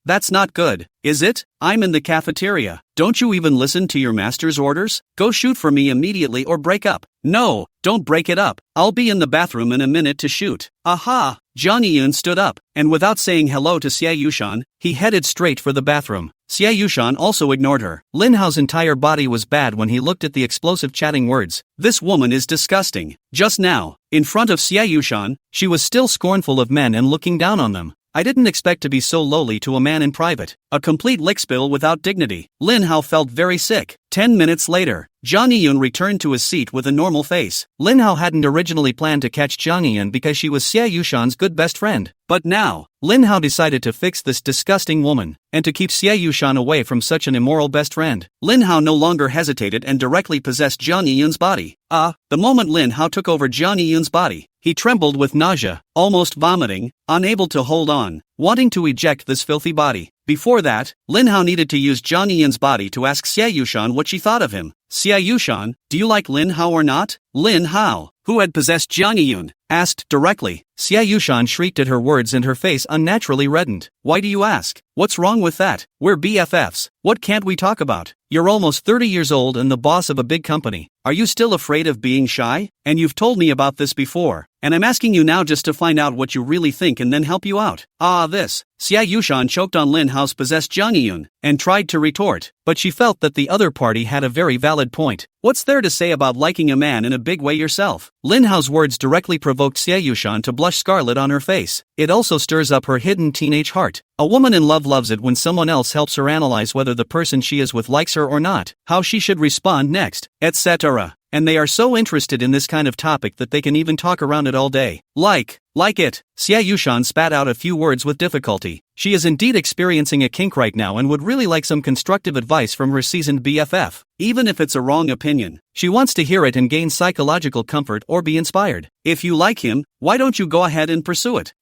Speaker 1: That's not good, is it? I'm in the cafeteria. Don't you even listen to your master's orders? Go shoot for me immediately or break up. No, don't break it up. I'll be in the bathroom in a minute to shoot. Aha! Zhang Yiyun stood up, and without saying hello to Xia Yushan, he headed straight for the bathroom. Xia Yushan also ignored her. Lin Hao's entire body was bad when he looked at the explosive chatting words. This woman is disgusting. Just now, in front of Xia Yushan, she was still scornful of men and looking down on them. I didn't expect to be so lowly to a man in private. A complete lickspill without dignity. Lin Hao felt very sick. 10 minutes later, Jiang Yiyun returned to his seat with a normal face. Lin Hao hadn't originally planned to catch Jiang Yiyun because she was Xie Yushan's good best friend. But now, Lin Hao decided to fix this disgusting woman, and to keep Xie Yushan away from such an immoral best friend. Lin Hao no longer hesitated and directly possessed Jiang Yiyun's body. The moment Lin Hao took over Jiang Yiyun's body, he trembled with nausea, almost vomiting, unable to hold on, wanting to eject this filthy body. Before that, Lin Hao needed to use Jiang Yiyun's body to ask Xie Yushan what she thought of him. Xie Yushan, do you like Lin Hao or not? Lin Hao, who had possessed Jiang Yiyun, asked directly. Xie Yushan shrieked at her words and her face unnaturally reddened. Why do you ask? What's wrong with that? We're BFFs. What can't we talk about? You're almost 30 years old and the boss of a big company. Are you still afraid of being shy? And you've told me about this before. And I'm asking you now just to find out what you really think and then help you out. This. Xie Yushan choked on Lin Hao's possessed Jiang Yiyun, and tried to retort, but she felt that the other party had a very valid point. What's there to say about liking a man in a big way yourself? Lin Hao's words directly provoked Xie Yushan to blush scarlet on her face. It also stirs up her hidden teenage heart. A woman in love loves it when someone else helps her analyze whether the person she is with likes her or not, how she should respond next, etc. And they are so interested in this kind of topic that they can even talk around it all day. Like it. Xie Yushan spat out a few words with difficulty. She is indeed experiencing a kink right now and would really like some constructive advice from her seasoned BFF. Even if it's a wrong opinion, she wants to hear it and gain psychological comfort or be inspired. If you like him, why don't you go ahead and pursue it?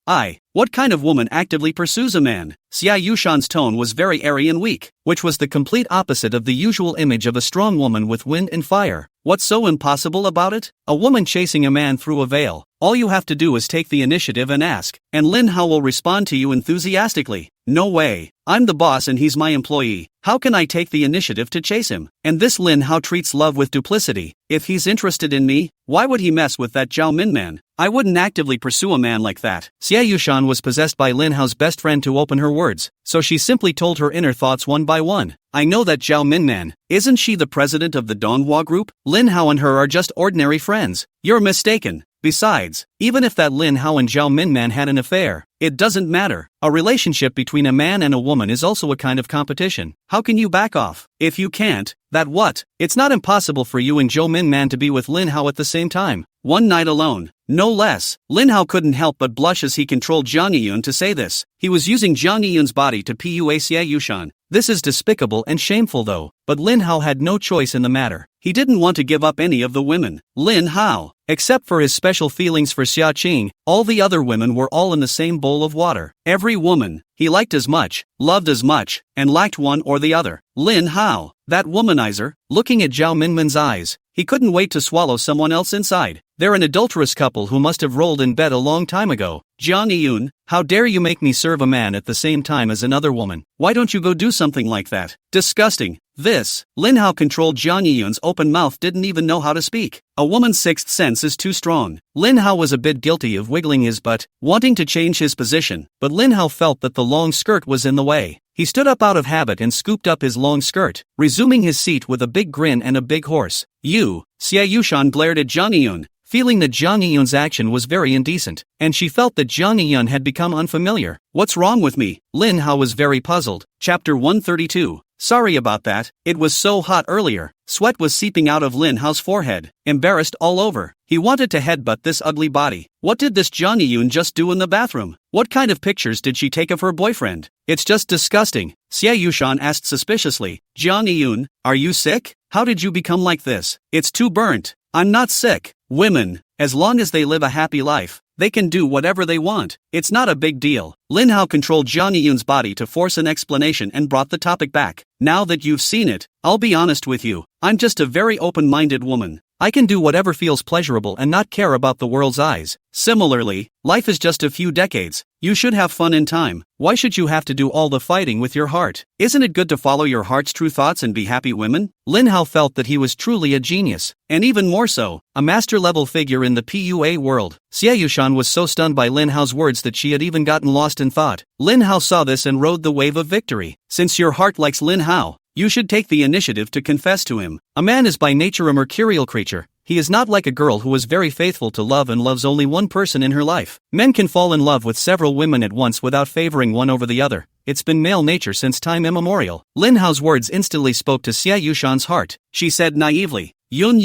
Speaker 1: What kind of woman actively pursues a man? Xie Yushan's tone was very airy and weak, which was the complete opposite of the usual image of a strong woman with wind and fire. What's so impossible about it? A woman chasing a man through a veil. All you have to do is take the initiative and ask, and Lin Hao will respond to you enthusiastically. No way. I'm the boss and he's my employee. How can I take the initiative to chase him? And this Lin Hao treats love with duplicity. If he's interested in me, why would he mess with that Zhao Min man? I wouldn't actively pursue a man like that. Xie Yushan was possessed by Lin Hao's best friend to open her words, so she simply told her inner thoughts one by one. I know that Zhao Min man. Isn't she the president of the Donghua group? Lin Hao and her are just ordinary friends. You're mistaken. Besides, even if that Lin Hao and Zhao Min man had an affair, it doesn't matter. A relationship between a man and a woman is also a kind of competition. How can you back off? If you can't, that what? It's not impossible for you and Zhao Min man to be with Lin Hao at the same time. One night alone. No less. Lin Hao couldn't help but blush as he controlled Jiang Yiyun to say this. He was using Jiang Yiyun's body to PUA Xie Yushan. This is despicable and shameful though, but Lin Hao had no choice in the matter. He didn't want to give up any of the women. Lin Hao, except for his special feelings for Xia Qing, all the other women were all in the same bowl of water. Every woman he liked as much, loved as much, and lacked one or the other. Lin Hao, that womanizer, looking at Zhao Minman's eyes, he couldn't wait to swallow someone else inside. They're an adulterous couple who must have rolled in bed a long time ago. Jiang Yiyun, how dare you make me serve a man at the same time as another woman? Why don't you go do something like that? Disgusting. This. Lin Hao controlled Jiang Yiyun's open mouth, didn't even know how to speak. A woman's sixth sense is too strong. Lin Hao was a bit guilty of wiggling his butt, wanting to change his position, but Lin Hao felt that the long skirt was in the way. He stood up out of habit and scooped up his long skirt, resuming his seat with a big grin and a big horse. You. Xie Yushan glared at Jiang Yiyun, feeling that Jiang Yiyun's action was very indecent, and she felt that Jiang Yiyun had become unfamiliar. What's wrong with me? Lin Hao was very puzzled. Chapter 132. Sorry about that, it was so hot earlier. Sweat was seeping out of Lin Hao's forehead, embarrassed all over. He wanted to headbutt this ugly body. What did this Jiang Yiyun just do in the bathroom? What kind of pictures did she take of her boyfriend? It's just disgusting. Xie Yushan asked suspiciously. Jiang Yiyun, are you sick? How did you become like this? It's too burnt. I'm not sick. Women, as long as they live a happy life, they can do whatever they want. It's not a big deal. Lin Hao controlled Jiang Yiyun's body to force an explanation and brought the topic back. Now that you've seen it, I'll be honest with you. I'm just a very open-minded woman. I can do whatever feels pleasurable and not care about the world's eyes. Similarly, life is just a few decades. You should have fun in time. Why should you have to do all the fighting with your heart? Isn't it good to follow your heart's true thoughts and be happy women? Lin Hao felt that he was truly a genius, and even more so, a master-level figure in the PUA world. Xie Yushan was so stunned by Lin Hao's words that she had even gotten lost in thought. Lin Hao saw this and rode the wave of victory. Since your heart likes Lin Hao, you should take the initiative to confess to him. A man is by nature a mercurial creature. He is not like a girl who is very faithful to love and loves only one person in her life. Men can fall in love with several women at once without favoring one over the other. it's been male nature since time immemorial. Lin Hao's words instantly spoke to Xia Yushan's heart. She said naively, Yun,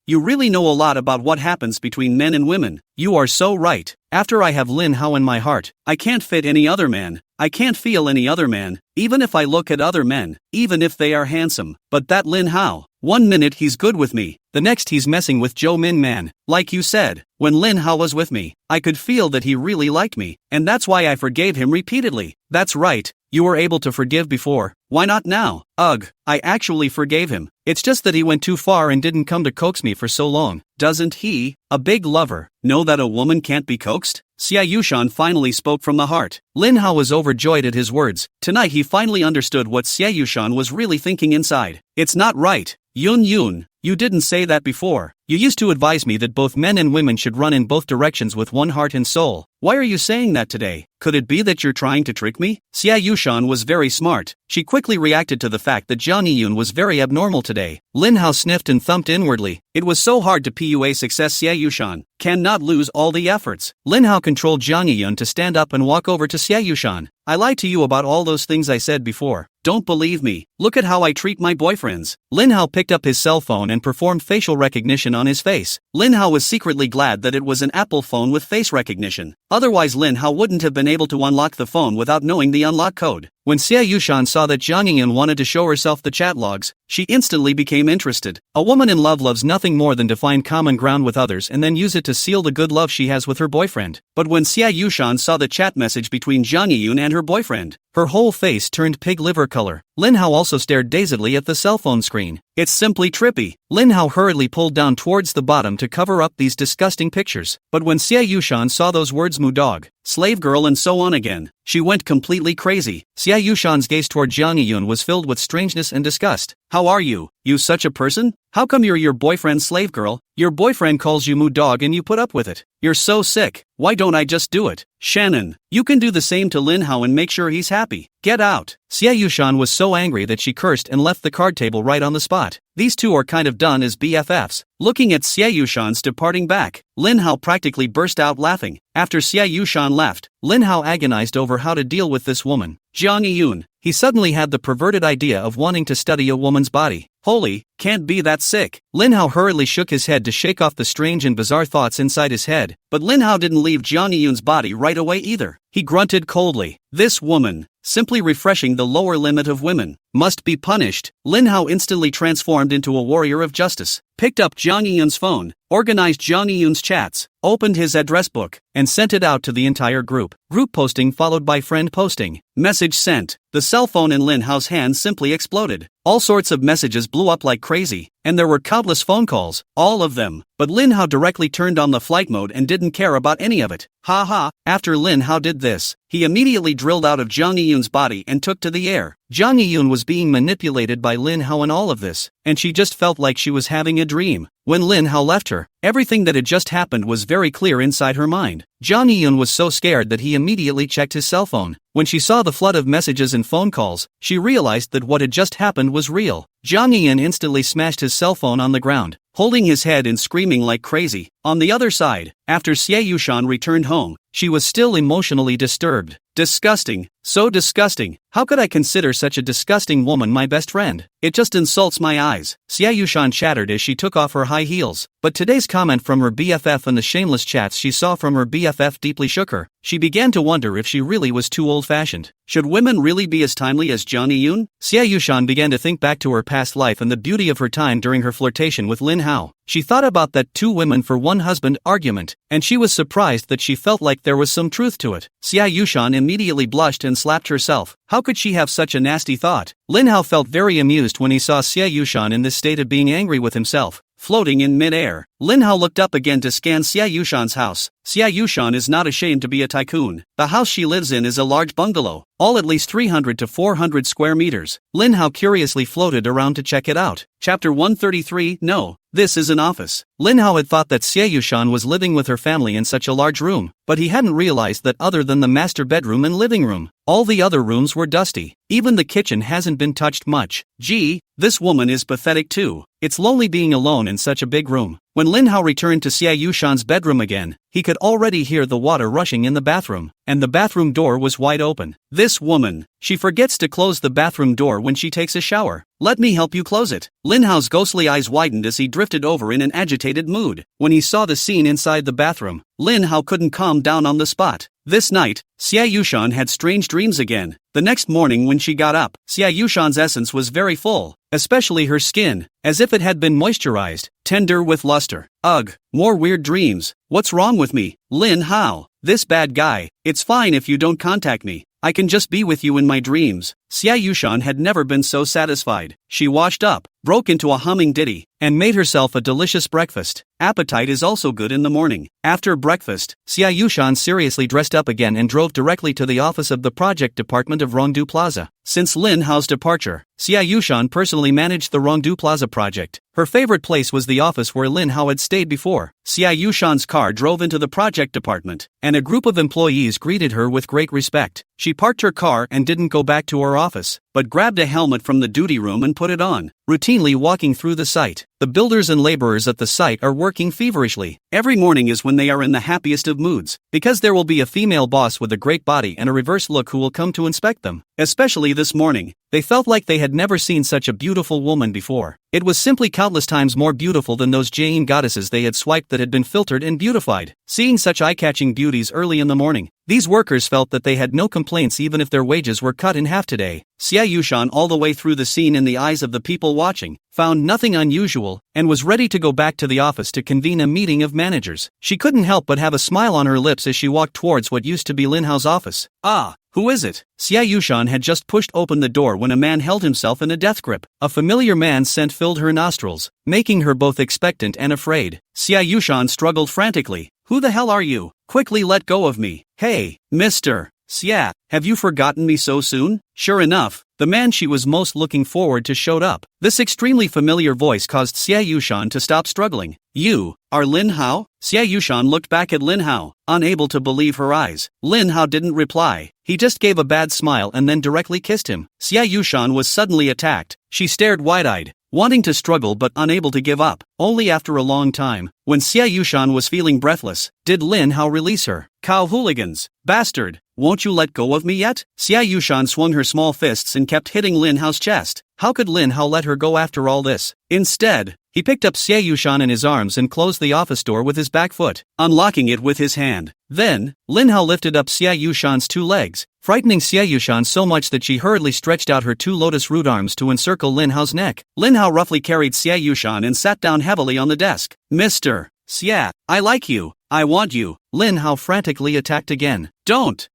Speaker 1: you really know a lot about what happens between men and women. You are so right. After I have Lin Hao in my heart, I can't fit any other man. I can't feel any other man, even if I look at other men, even if they are handsome. But that Lin Hao, 1 minute he's good with me, the next he's messing with Zhou Min Man. Like you said, when Lin Hao was with me, I could feel that he really liked me, and that's why I forgave him repeatedly. That's right, you were able to forgive before. Why not now? Ugh, I actually forgave him. It's just that he went too far and didn't come to coax me for so long. Doesn't he, a big lover, know that a woman can't be coaxed? Xia Yushan finally spoke from the heart. Lin Hao was overjoyed at his words. Tonight he finally understood what Xia Yushan was really thinking inside. It's not right. Yun, you didn't say that before. You used to advise me that both men and women should run in both directions with one heart and soul. Why are you saying that today? Could it be that you're trying to trick me? Xia Yushan was very smart. She quickly reacted to the fact that Jiang Yiyun was very abnormal today. Lin Hao sniffed and thumped inwardly. It was so hard to PUA success Xia Yushan. Cannot lose all the efforts. Lin Hao controlled Jiang Yiyun to stand up and walk over to Xia Yushan. I lied to you about all those things I said before. Don't believe me. Look at how I treat my boyfriends. Lin Hao picked up his cell phone and performed facial recognition on his face. Lin Hao was secretly glad that it was an Apple phone with face recognition. Otherwise Lin Hao wouldn't have been able to unlock the phone without knowing the unlock code. When Xia Yushan saw that Jiang Yiyun wanted to show herself the chat logs, she instantly became interested. A woman in love loves nothing more than to find common ground with others and then use it to seal the good love she has with her boyfriend. But when Xia Yushan saw the chat message between Jiang Yiyun and her boyfriend, her whole face turned pig liver color. Lin Hao also stared dazedly at the cell phone screen. It's simply trippy. Lin Hao hurriedly pulled down towards the bottom to cover up these disgusting pictures. But when Xia Yushan saw those words "mu dog," "slave girl" and so on again, she went completely crazy. Xia Yushan's gaze toward Jiang Yiyun was filled with strangeness and disgust. How are you? You such a person? How come you're your boyfriend's slave girl? Your boyfriend calls you "mu dog" and you put up with it. You're so sick. Why don't I just do it? Shannon, you can do the same to Lin Hao and make sure he's happy. Get out. Xia Yushan was so angry that she cursed and left the card table right on the spot. These two are kind of done as BFFs. Looking at Xia Yushan's departing back, Lin Hao practically burst out laughing. After Xia Yushan left, Lin Hao agonized over how to deal with this woman. Jiang Yiyun. He suddenly had the perverted idea of wanting to study a woman's body. Holy, can't be that sick. Lin Hao hurriedly shook his head to shake off the strange and bizarre thoughts inside his head, but Lin Hao didn't leave Jiang Yiyun's body right away either. He grunted coldly. This woman, simply refreshing the lower limit of women, must be punished. Lin Hao instantly transformed into a warrior of justice, picked up Jiang Yiyun's phone, organized Jiang Yiyun's chats, opened his address book, and sent it out to the entire group. Group posting followed by friend posting. Message sent. The cell phone in Lin Hao's hand simply exploded. All sorts of messages blew up like crazy, and there were countless phone calls, all of them. But Lin Hao directly turned on the flight mode and didn't care about any of it. Haha, after Lin Hao did this, he immediately drilled out of Jiang Yiyun's body and took to the air. Jiang Yiyun was being manipulated by Lin Hao in all of this, and she just felt like she was having a dream. When Lin Hao left her, everything that had just happened was very clear inside her mind. Jiang Yiyun was so scared that he immediately checked his cell phone. When she saw the flood of messages and phone calls, she realized that what had just happened was real. Jiang Yiyun instantly smashed his cell phone on the ground, holding his head and screaming like crazy. On the other side, after Xia Yushan returned home, she was still emotionally disturbed. Disgusting. So disgusting. How could I consider such a disgusting woman my best friend? It just insults my eyes. Xia Yushan chattered as she took off her high heels. But today's comment from her BFF and the shameless chats she saw from her BFF deeply shook her. She began to wonder if she really was too old-fashioned. Should women really be as timely as Jiang Yiyun? Xia Yushan began to think back to her past life and the beauty of her time during her flirtation with Lin Hao. She thought about that two women for one husband argument, and she was surprised that she felt like there was some truth to it. Xia Yushan immediately blushed and slapped herself. How could she have such a nasty thought? Lin Hao felt very amused when he saw Xia Yushan in this state of being angry with himself. Floating in mid-air, Lin Hao looked up again to scan Xia Yushan's house. Xia Yushan is not ashamed to be a tycoon. The house she lives in is a large bungalow, all at least 300 to 400 square meters. Lin Hao curiously floated around to check it out. Chapter 133. No, this is an office. Lin Hao had thought that Xia Yushan was living with her family in such a large room, but he hadn't realized that other than the master bedroom and living room, all the other rooms were dusty. Even the kitchen hasn't been touched much. Gee, this woman is pathetic too. It's lonely being alone in such a big room. When Lin Hao returned to Xia Yushan's bedroom again, he could already hear the water rushing in the bathroom, and the bathroom door was wide open. This woman, she forgets to close the bathroom door when she takes a shower. Let me help you close it. Lin Hao's ghostly eyes widened as he drifted over in an agitated mood. When he saw the scene inside the bathroom, Lin Hao couldn't calm down on the spot. This night, Xia Yushan had strange dreams again. The next morning when she got up, Xia Yushan's essence was very full, especially her skin, as if it had been moisturized, tender with luster. Ugh, more weird dreams. What's wrong with me? Lin Hao, this bad guy. It's fine if you don't contact me. I can just be with you in my dreams. Xia Yushan had never been so satisfied. She washed up, broke into a humming ditty, and made herself a delicious breakfast. Appetite is also good in the morning. After breakfast, Xia Yushan seriously dressed up again and drove directly to the office of the project department of Rongdu Plaza. Since Lin Hao's departure, Xia Yushan personally managed the Rongdu Plaza project. Her favorite place was the office where Lin Hao had stayed before. Xia Yushan's car drove into the project department, and a group of employees greeted her with great respect. She parked her car and didn't go back to her office, but grabbed a helmet from the duty room and put it on, routinely walking through the site. The builders and laborers at the site are working feverishly. Every morning is when they are in the happiest of moods, because there will be a female boss with a great body and a reverse look who will come to inspect them. Especially this morning, they felt like they had never seen such a beautiful woman before. It was simply countless times more beautiful than those Jain goddesses they had swiped that had been filtered and beautified. Seeing such eye-catching beauties early in the morning, these workers felt that they had no complaints even if their wages were cut in half today. Xia Yushan, all the way through the scene in the eyes of the people watching, found nothing unusual, and was ready to go back to the office to convene a meeting of managers. She couldn't help but have a smile on her lips as she walked towards what used to be Lin Hao's office. Ah, who is it? Xia Yushan had just pushed open the door when a man held himself in a death grip. A familiar man's scent filled her nostrils, making her both expectant and afraid. Xia Yushan struggled frantically. Who the hell are you? Quickly let go of me. Hey, mister. Xia, have you forgotten me so soon? Sure enough, the man she was most looking forward to showed up. This extremely familiar voice caused Xia Yushan to stop struggling. You are Lin Hao? Xia Yushan looked back at Lin Hao, unable to believe her eyes. Lin Hao didn't reply. He just gave a bad smile and then directly kissed him. Xia Yushan was suddenly attacked. She stared wide-eyed, wanting to struggle but unable to give up. Only after a long time, when Xia Yushan was feeling breathless, did Lin Hao release her. Cow hooligans! Bastard! Won't you let go of me yet? Xia Yushan swung her small fists and kept hitting Lin Hao's chest. How could Lin Hao let her go after all this? Instead, he picked up Xia Yushan in his arms and closed the office door with his back foot, unlocking it with his hand. Then, Lin Hao lifted up Xia Yushan's two legs, frightening Xia Yushan so much that she hurriedly stretched out her two lotus root arms to encircle Lin Hao's neck. Lin Hao roughly carried Xia Yushan and sat down heavily on the desk. Mr. Xia, I like you. I want you. Lin Hao frantically attacked again. Don't!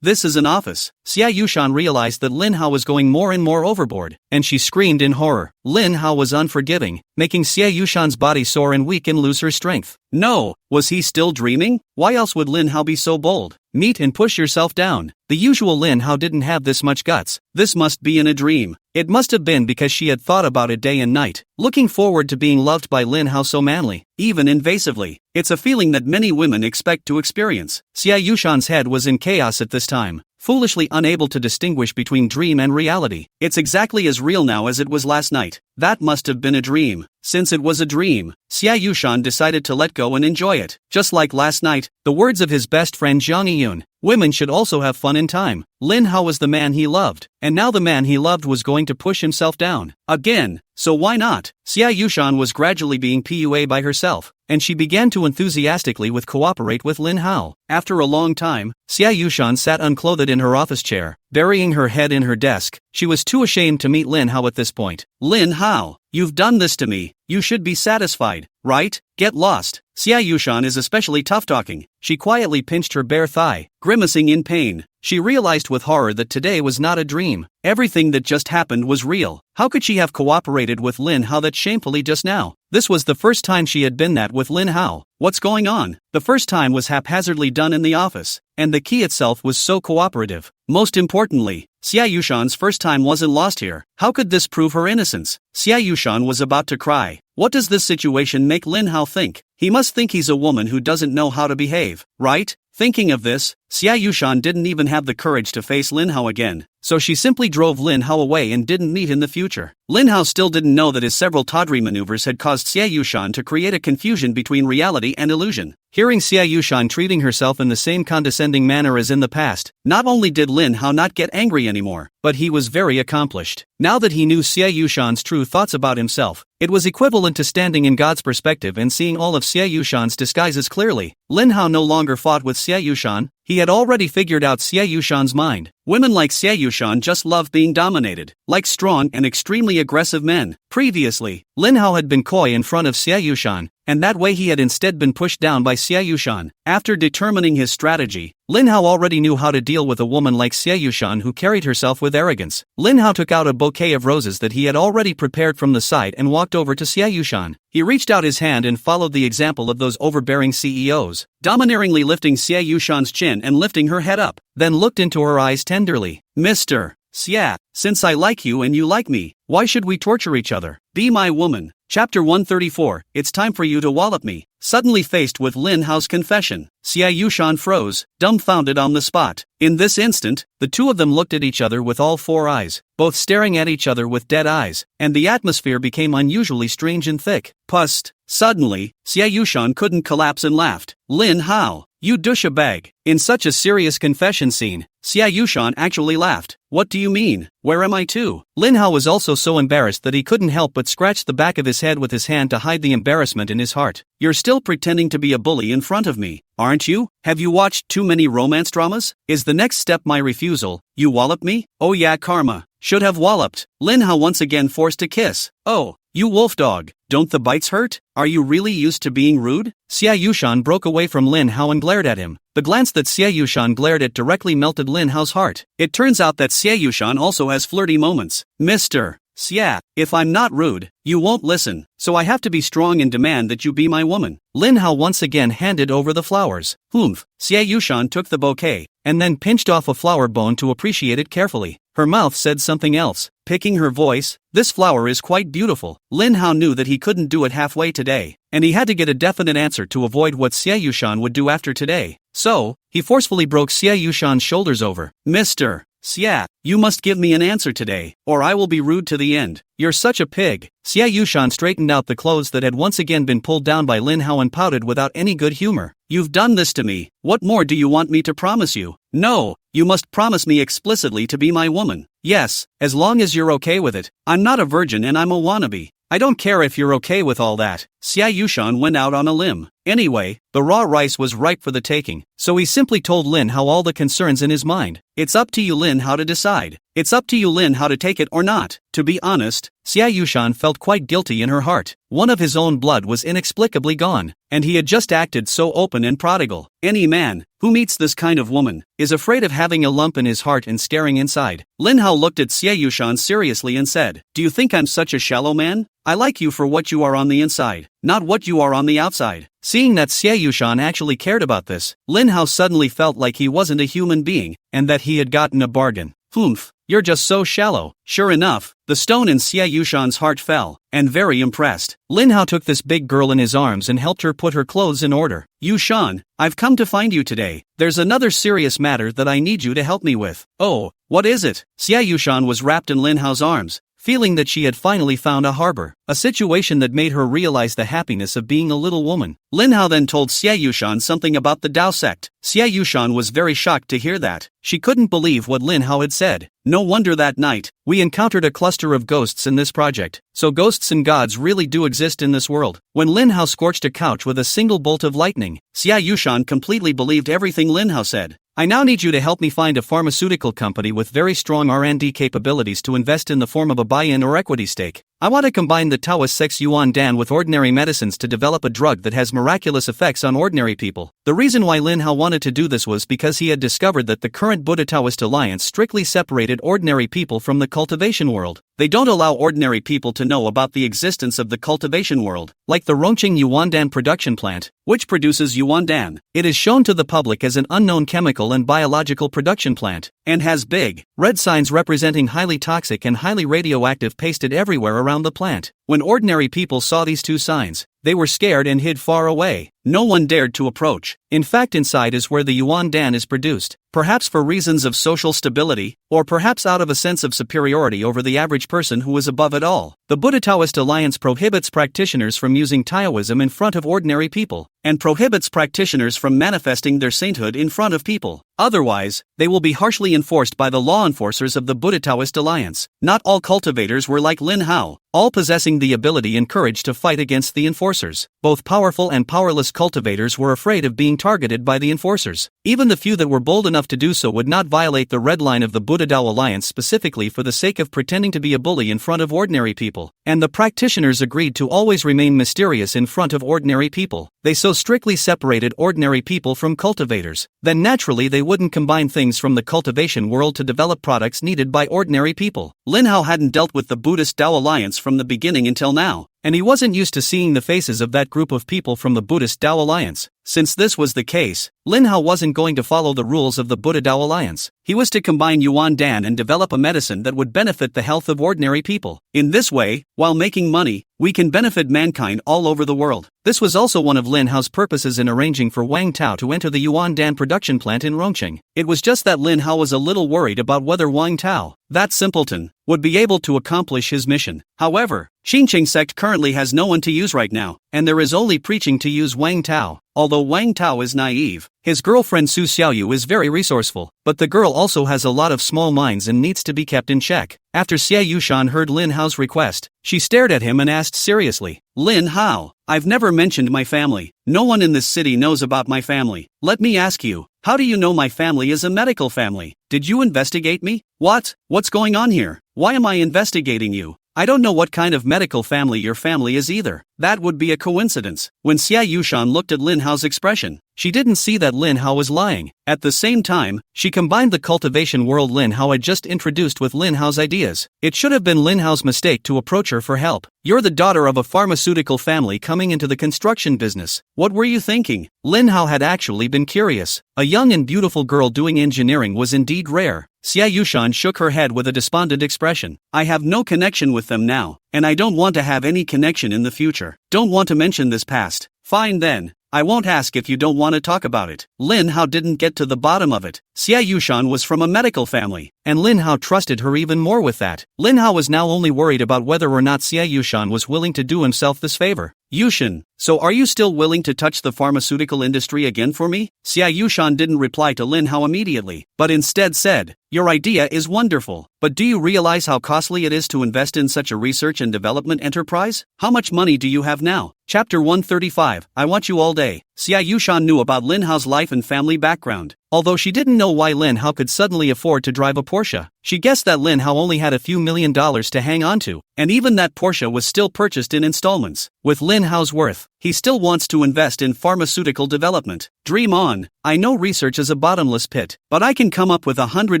Speaker 1: This is an office. Xia Yushan realized that Lin Hao was going more and more overboard, and she screamed in horror. Lin Hao was unforgiving, making Xia Yushan's body sore and weak and lose her strength. No, was he still dreaming? Why else would Lin Hao be so bold? Meet and push yourself down. The usual Lin Hao didn't have this much guts. This must be in a dream. It must have been because she had thought about it day and night, looking forward to being loved by Lin Hao so manly, even invasively. It's a feeling that many women expect to experience. Xia Yushan's head was in chaos at this time, foolishly unable to distinguish between dream and reality. It's exactly as real now as it was last night. That must have been a dream. Since it was a dream, Xia Yushan decided to let go and enjoy it. Just like last night, the words of his best friend Jiang Yiyun, women should also have fun in time. Lin Hao was the man he loved, and now the man he loved was going to push himself down. Again, so why not? Xia Yushan was gradually being PUA by herself, and she began to enthusiastically cooperate with Lin Hao. After a long time, Xia Yushan sat unclothed in her office chair, burying her head in her desk. She was too ashamed to meet Lin Hao at this point. Lin Hao, you've done this to me. You should be satisfied, right? Get lost. Xia Yushan is especially tough-talking. She quietly pinched her bare thigh, grimacing in pain. She realized with horror that today was not a dream. Everything that just happened was real. How could she have cooperated with Lin Hao that shamefully just now? This was the first time she had been that with Lin Hao. What's going on? The first time was haphazardly done in the office, and the key itself was so cooperative. Most importantly, Xia Yushan's first time wasn't lost here. How could this prove her innocence? Xia Yushan was about to cry. What does this situation make Lin Hao think? He must think he's a woman who doesn't know how to behave, right? Thinking of this, Xia Yushan didn't even have the courage to face Lin Hao again, so she simply drove Lin Hao away and didn't meet in the future. Lin Hao still didn't know that his several tawdry maneuvers had caused Xie Yushan to create a confusion between reality and illusion. Hearing Xie Yushan treating herself in the same condescending manner as in the past, not only did Lin Hao not get angry anymore, but he was very accomplished. Now that he knew Xie Yushan's true thoughts about himself, it was equivalent to standing in God's perspective and seeing all of Xie Yushan's disguises clearly. Lin Hao no longer fought with Xie Yushan, he had already figured out Xie Yushan's mind. Women like Xie Yushan just love being dominated, like strong and extremely aggressive men. Previously, Lin Hao had been coy in front of Xie Yushan, and that way he had instead been pushed down by Xie Yushan. After determining his strategy, Lin Hao already knew how to deal with a woman like Xie Yushan who carried herself with arrogance. Lin Hao took out a bouquet of roses that he had already prepared from the side and walked over to Xie Yushan. He reached out his hand and followed the example of those overbearing CEOs, domineeringly lifting Xie Yushan's chin and lifting her head up, then looked into her eyes tenderly. Mr. Xie, since I like you and you like me, why should we torture each other? Be my woman. Chapter 134, It's time for you to wallop me. Suddenly faced with Lin Hao's confession, Xie Yushan froze, dumbfounded on the spot. In this instant, the two of them looked at each other with all four eyes, both staring at each other with dead eyes, and the atmosphere became unusually strange and thick. Pust. Suddenly, Xie Yushan couldn't collapse and laughed. Lin Hao, you douchebag. In such a serious confession scene, Xie Yushan actually laughed. What do you mean? Where am I to? Lin Hao was also so embarrassed that he couldn't help but scratch the back of his head with his hand to hide the embarrassment in his heart. You're still pretending to be a bully in front of me, aren't you? Have you watched too many romance dramas? Is the next step my refusal? You wallop me? Oh yeah, karma. Should have walloped. Lin Hao once again forced a kiss. Oh, you wolf dog. Don't the bites hurt? Are you really used to being rude? Xie Yushan broke away from Lin Hao and glared at him. The glance that Xie Yushan glared at directly melted Lin Hao's heart. It turns out that Xie Yushan also has flirty moments. Mr. Xie, if I'm not rude, you won't listen, so I have to be strong and demand that you be my woman. Lin Hao once again handed over the flowers. Humph. Xie Yushan took the bouquet, and then pinched off a flower bone to appreciate it carefully. Her mouth said something else, picking her voice. This flower is quite beautiful. Lin Hao knew that he couldn't do it halfway today, and he had to get a definite answer to avoid what Xie Yushan would do after today. So, he forcefully broke Xie Yushan's shoulders over. Mr. Xie, you must give me an answer today, or I will be rude to the end. You're such a pig. Xie Yushan straightened out the clothes that had once again been pulled down by Lin Hao and pouted without any good humor. You've done this to me. What more do you want me to promise you? No, you must promise me explicitly to be my woman. Yes, as long as you're okay with it. I'm not a virgin and I'm a wannabe. I don't care if you're okay with all that. Xie Yushan went out on a limb. Anyway, the raw rice was ripe for the taking, so he simply told Lin Hao all the concerns in his mind. It's up to you, Lin Hao, to decide. It's up to you, Lin Hao, to take it or not. To be honest, Xie Yushan felt quite guilty in her heart. One of his own blood was inexplicably gone, and he had just acted so open and prodigal. Any man who meets this kind of woman is afraid of having a lump in his heart and staring inside. Lin Hao looked at Xie Yushan seriously and said, Do you think I'm such a shallow man? I like you for what you are on the inside, not what you are on the outside. Seeing that Xie Yushan actually cared about this, Lin Hao suddenly felt like he wasn't a human being, and that he had gotten a bargain. Humph, you're just so shallow. Sure enough, the stone in Xie Yushan's heart fell, and very impressed, Lin Hao took this big girl in his arms and helped her put her clothes in order. Yushan, I've come to find you today. There's another serious matter that I need you to help me with. Oh, what is it? Xie Yushan was wrapped in Lin Hao's arms, feeling that she had finally found a harbor, a situation that made her realize the happiness of being a little woman. Lin Hao then told Xie Yushan something about the Dao sect. Xie Yushan was very shocked to hear that. She couldn't believe what Lin Hao had said. No wonder that night, we encountered a cluster of ghosts in this project. So ghosts and gods really do exist in this world. When Lin Hao scorched a couch with a single bolt of lightning, Xie Yushan completely believed everything Lin Hao said. I now need you to help me find a pharmaceutical company with very strong R&D capabilities to invest in the form of a buy-in or equity stake. I want to combine the Taoist sex Yuan Dan with ordinary medicines to develop a drug that has miraculous effects on ordinary people. The reason why Lin Hao wanted to do this was because he had discovered that the current Buddha-Taoist alliance strictly separated ordinary people from the cultivation world. They don't allow ordinary people to know about the existence of the cultivation world, like the Rongqing Yuandan production plant, which produces Yuandan. It is shown to the public as an unknown chemical and biological production plant, and has big, red signs representing highly toxic and highly radioactive pasted everywhere around the plant. When ordinary people saw these two signs, they were scared and hid far away. No one dared to approach. In fact, inside is where the yuan dan is produced, perhaps for reasons of social stability, or perhaps out of a sense of superiority over the average person who is above it all. The Buddha Taoist Alliance prohibits practitioners from using Taoism in front of ordinary people, and prohibits practitioners from manifesting their sainthood in front of people. Otherwise, they will be harshly enforced by the law enforcers of the Buddha Taoist Alliance. Not all cultivators were like Lin Hao, all possessing the ability and courage to fight against the enforcers. Both powerful and powerless cultivators were afraid of being targeted by the enforcers. Even the few that were bold enough to do so would not violate the red line of the Buddha Tao Alliance specifically for the sake of pretending to be a bully in front of ordinary people. And the practitioners agreed to always remain mysterious in front of ordinary people. They so strictly separated ordinary people from cultivators. Then naturally they wouldn't combine things from the cultivation world to develop products needed by ordinary people. Lin Hao hadn't dealt with the Buddhist Tao Alliance from the beginning until now, and he wasn't used to seeing the faces of that group of people from the Buddhist Tao Alliance. Since this was the case, Lin Hao wasn't going to follow the rules of the Buddha Tao Alliance. He was to combine yuan dan and develop a medicine that would benefit the health of ordinary people. In this way, while making money, we can benefit mankind all over the world. This was also one of Lin Hao's purposes in arranging for Wang Tao to enter the yuan dan production plant in Rongqing. It was just that Lin Hao was a little worried about whether Wang Tao, that simpleton, would be able to accomplish his mission. However, Xinqiang sect currently has no one to use right now, and there is only preaching to use Wang Tao. Although Wang Tao is naive, his girlfriend Su Xiaoyu is very resourceful, but the girl also has a lot of small minds and needs to be kept in check. After Xia Yushan heard Lin Hao's request, she stared at him and asked seriously, "Lin Hao, I've never mentioned my family. No one in this city knows about my family. Let me ask you, how do you know my family is a medical family? Did you investigate me? What's going on here? Why am I investigating you? I don't know what kind of medical family your family is either." That would be a coincidence. When Xia Yushan looked at Lin Hao's expression, she didn't see that Lin Hao was lying. At the same time, she combined the cultivation world Lin Hao had just introduced with Lin Hao's ideas. It should have been Lin Hao's mistake to approach her for help. "You're the daughter of a pharmaceutical family coming into the construction business. What were you thinking?" Lin Hao had actually been curious. A young and beautiful girl doing engineering was indeed rare. Xia Yushan shook her head with a despondent expression. "I have no connection with them now, and I don't want to have any connection in the future. Don't want to mention this past. Fine then. I won't ask if you don't want to talk about it." Lin Hao didn't get to the bottom of it. Xia Yushan was from a medical family, and Lin Hao trusted her even more with that. Lin Hao was now only worried about whether or not Xia Yushan was willing to do himself this favor. "Yushan, so are you still willing to touch the pharmaceutical industry again for me?" Xia Yushan didn't reply to Lin Hao immediately, but instead said, "Your idea is wonderful, but do you realize how costly it is to invest in such a research and development enterprise? How much money do you have now?" Chapter 135, I Want You All Day. Xia Yushan knew about Lin Hao's life and family background. Although she didn't know why Lin Hao could suddenly afford to drive a Porsche, she guessed that Lin Hao only had a few $1,000,000 to hang on to, and even that Porsche was still purchased in installments. With Lin Hao's worth, he still wants to invest in pharmaceutical development. Dream on. I know research is a bottomless pit, but I can come up with $100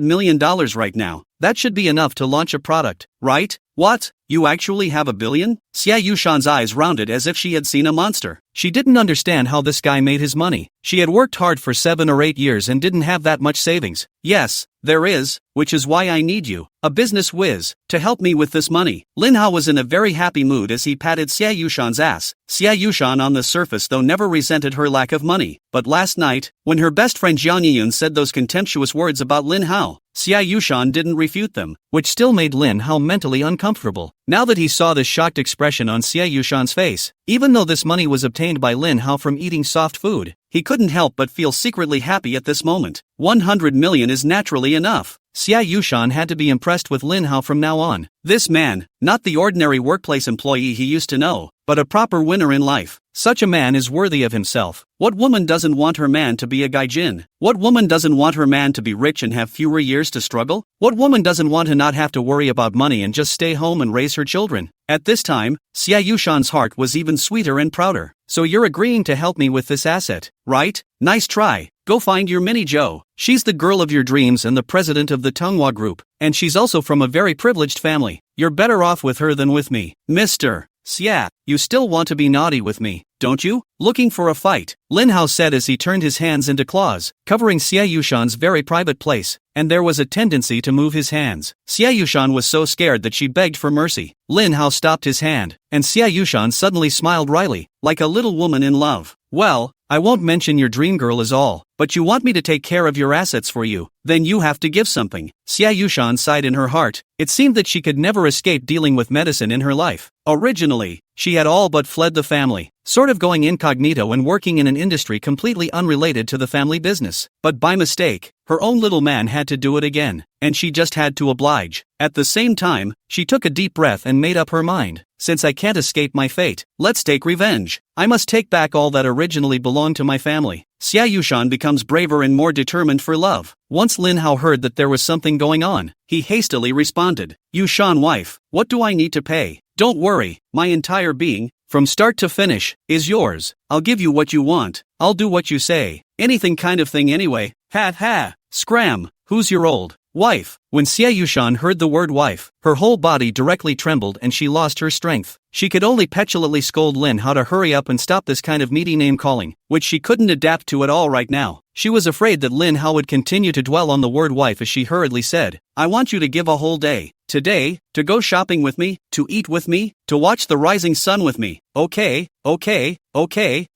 Speaker 1: million right now. That should be enough to launch a product, right? What? You actually have $1 billion? Xia Yushan's eyes rounded as if she had seen a monster. She didn't understand how this guy made his money. She had worked hard for 7 or 8 years and didn't have that much savings. "Yes, there is, which is why I need you, a business whiz, to help me with this money." Lin Hao was in a very happy mood as he patted Xia Yushan's ass. Xia Yushan on the surface though never resented her lack of money, but last night, when her best friend Jiang Yiyun said those contemptuous words about Lin Hao, Xia Yushan didn't refute them, which still made Lin Hao mentally uncomfortable. Now that he saw the shocked expression on Xia Yushan's face, even though this money was obtained by Lin Hao from eating soft food, he couldn't help but feel secretly happy at this moment. 100 million is naturally enough. Xia Yushan had to be impressed with Lin Hao from now on. This man, not the ordinary workplace employee he used to know, but a proper winner in life. Such a man is worthy of himself. What woman doesn't want her man to be a gaijin? What woman doesn't want her man to be rich and have fewer years to struggle? What woman doesn't want to not have to worry about money and just stay home and raise her children? At this time, Xia Yushan's heart was even sweeter and prouder. "So you're agreeing to help me with this asset, right? Nice try. Go find your mini Joe. She's the girl of your dreams and the president of the Tonghua Group, and she's also from a very privileged family. You're better off with her than with me." "Mr. Xia, you still want to be naughty with me, don't you? Looking for a fight?" Lin Hao said as he turned his hands into claws, covering Xia Yushan's very private place, and there was a tendency to move his hands. Xia Yushan was so scared that she begged for mercy. Lin Hao stopped his hand, and Xia Yushan suddenly smiled wryly, like a little woman in love. Well, I won't mention your dream girl is all, but you want me to take care of your assets for you, then you have to give something. Xia Yushan sighed in her heart. It seemed that she could never escape dealing with medicine in her life. Originally, she had all but fled the family, sort of going incognito and working in an industry completely unrelated to the family business. But by mistake, her own little man had to do it again, and she just had to oblige. At the same time, she took a deep breath and made up her mind. Since I can't escape my fate, let's take revenge. I must take back all that originally belonged to my family. Xia Yushan becomes braver and more determined for love. Once Lin Hao heard that there was something going on, he hastily responded, Yushan wife, what do I need to pay? Don't worry, my entire being, from start to finish, is yours. I'll give you what you want. I'll do what you say. Anything kind of thing anyway. Ha ha. Scram. Who's your old wife? When Xia Yushan heard the word wife, her whole body directly trembled and she lost her strength. She could only petulantly scold Lin Hao to hurry up and stop this kind of meaty name calling, which she couldn't adapt to at all right now. She was afraid that Lin Hao would continue to dwell on the word wife as she hurriedly said, I want you to give a whole day. Today, to go shopping with me, to eat with me, to watch the rising sun with me. Okay,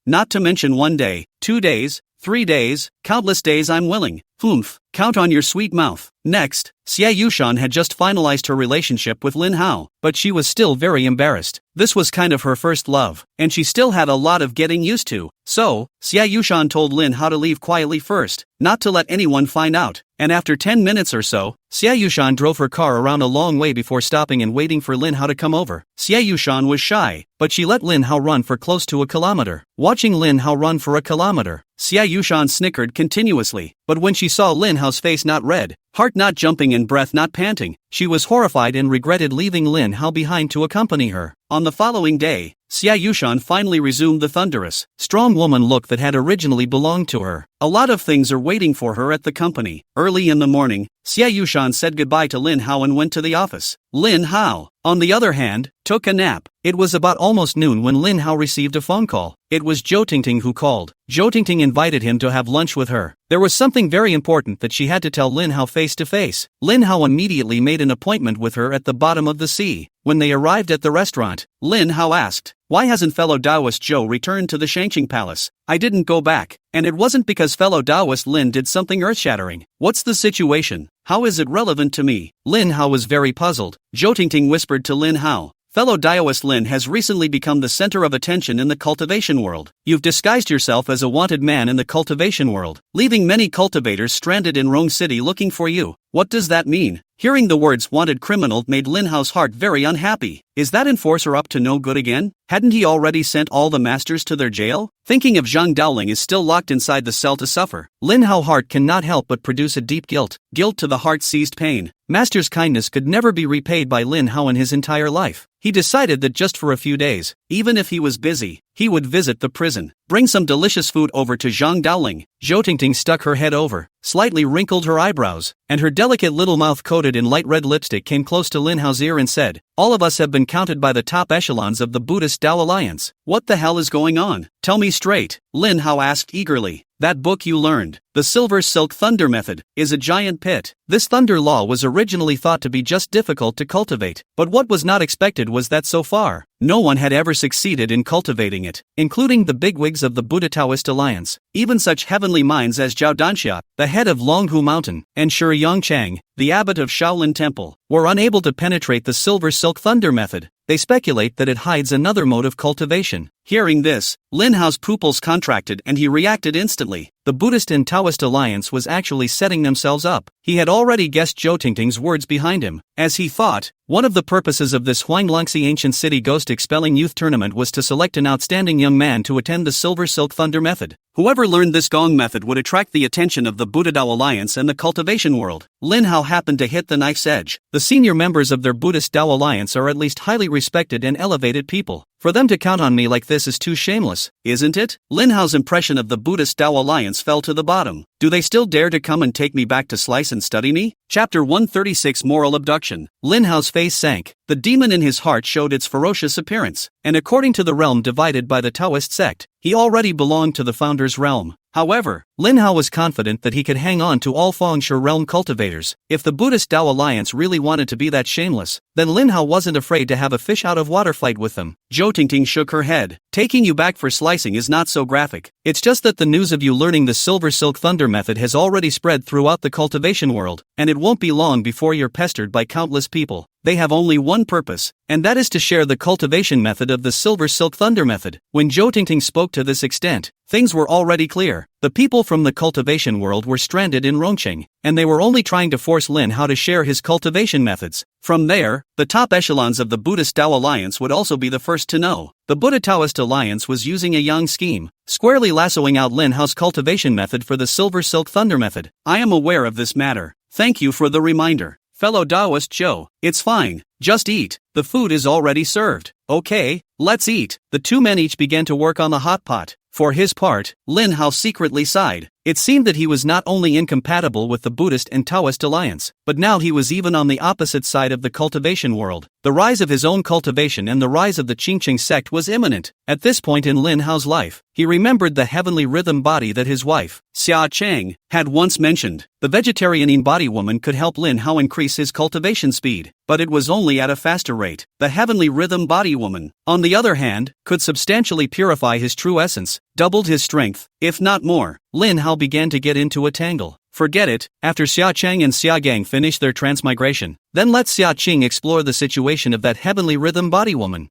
Speaker 1: not to mention 1 day, 2 days, 3 days, countless days I'm willing. Humph, count on your sweet mouth. Next, Xia Yushan had just finalized her relationship with Lin Hao, but she was still very embarrassed. This was kind of her first love, and she still had a lot of getting used to. So, Xia Yushan told Lin Hao to leave quietly first, not to let anyone find out, and after 10 minutes or so, Xia Yushan drove her car around a long way before stopping and waiting for Lin Hao to come over. Xia Yushan was shy, but she let Lin Hao run for close to a kilometer. Watching Lin Hao run for a kilometer, Xia Yushan snickered continuously, but when she saw Lin Hao's face not red, heart not jumping and breath not panting, she was horrified and regretted leaving Lin Hao behind to accompany her. On the following day, Xia Yushan finally resumed the thunderous, strong woman look that had originally belonged to her. A lot of things are waiting for her at the company. Early in the morning, Xia Yushan said goodbye to Lin Hao and went to the office. Lin Hao, on the other hand, took a nap. It was about almost noon when Lin Hao received a phone call. It was Zhou Tingting who called. Zhou Tingting invited him to have lunch with her. There was something very important that she had to tell Lin Hao face to face. Lin Hao immediately made an appointment with her at the bottom of the sea. When they arrived at the restaurant, Lin Hao asked, why hasn't fellow Taoist Zhou returned to the Shangqing Palace? I didn't go back, and it wasn't because fellow Taoist Lin did something earth-shattering. What's the situation? How is it relevant to me? Lin Hao was very puzzled. Zhou Tingting whispered to Lin Hao, fellow Taoist Lin has recently become the center of attention in the cultivation world. You've disguised yourself as a wanted man in the cultivation world, leaving many cultivators stranded in Rong City looking for you. What does that mean? Hearing the words wanted criminal made Lin Hao's heart very unhappy. Is that enforcer up to no good again? Hadn't he already sent all the masters to their jail? Thinking of Zhang Daoling is still locked inside the cell to suffer. Lin Hao's heart cannot help but produce a deep guilt to the heart-seized pain. Master's kindness could never be repaid by Lin Hao in his entire life. He decided that just for a few days, even if he was busy, he would visit the prison, bring some delicious food over to Zhang Daoling. Zhou Tingting stuck her head over, slightly wrinkled her eyebrows, and her delicate little mouth coated in light red lipstick came close to Lin Hao's ear and said, all of us have been counted by the top echelons of the Buddhist Tao Alliance. What the hell is going on? Tell me straight, Lin Hao asked eagerly. That book you learned, the Silver Silk Thunder Method, is a giant pit. This thunder law was originally thought to be just difficult to cultivate, but what was not expected was that so far, no one had ever succeeded in cultivating it, including the bigwigs of the Buddha Taoist Alliance. Even such heavenly minds as Zhao Danxia, the head of Longhu Mountain, and Shi Yongchang, the abbot of Shaolin Temple, were unable to penetrate the Silver Silk Thunder Method. They speculate that it hides another mode of cultivation. Hearing this, Lin Hao's pupils contracted and he reacted instantly. The Buddhist and Taoist alliance was actually setting themselves up. He had already guessed Zhou Tingting's words behind him. As he thought, one of the purposes of this Huanglongxi Ancient City Ghost Expelling Youth Tournament was to select an outstanding young man to attend the Silver Silk Thunder Method. Whoever learned this gong method would attract the attention of the Buddha Tao Alliance and the cultivation world. Lin Hao happened to hit the knife's edge. The senior members of their Buddhist Tao Alliance are at least highly respected and elevated people. For them to count on me like this is too shameless, isn't it? Lin Hao's impression of the Buddhist Tao Alliance fell to the bottom. Do they still dare to come and take me back to slice and study me? Chapter 136 Moral Abduction. Lin Hao's face sank. The demon in his heart showed its ferocious appearance, and according to the realm divided by the Taoist sect, he already belonged to the founder's realm. However, Lin Hao was confident that he could hang on to all Fengshe realm cultivators. If the Buddhist Tao Alliance really wanted to be that shameless, then Lin Hao wasn't afraid to have a fish-out-of-water fight with them. Zhou Tingting shook her head. Taking you back for slicing is not so graphic. It's just that the news of you learning the Silver Silk Thunder method has already spread throughout the cultivation world, and it won't be long before you're pestered by countless people. They have only one purpose, and that is to share the cultivation method of the Silver Silk Thunder method. When Zhou Tingting spoke to this extent, things were already clear. The people from the cultivation world were stranded in Rongqing, and they were only trying to force Lin Hao to share his cultivation methods. From there, the top echelons of the Buddhist Tao Alliance would also be the first to know. The Buddha Taoist Alliance was using a yang scheme, squarely lassoing out Lin Hao's cultivation method for the Silver Silk Thunder method. I am aware of this matter. Thank you for the reminder. Fellow Taoist Zhou, it's fine, just eat, the food is already served. Okay, let's eat. The two men each began to work on the hot pot. For his part, Lin Hao secretly sighed. It seemed that he was not only incompatible with the Buddhist and Taoist alliance, but now he was even on the opposite side of the cultivation world. The rise of his own cultivation and the rise of the Qingqing sect was imminent. At this point in Lin Hao's life, he remembered the heavenly rhythm body that his wife, Xia Cheng, had once mentioned. The vegetarian body woman could help Lin Hao increase his cultivation speed, but it was only at a faster rate. The heavenly rhythm body woman, on the other hand, could substantially purify his true essence, doubled his strength, if not more. Lin Hao began to get into a tangle. Forget it, after Xia Cheng and Xia Gang finish their transmigration, then let Xia Qing explore the situation of that heavenly rhythm body woman.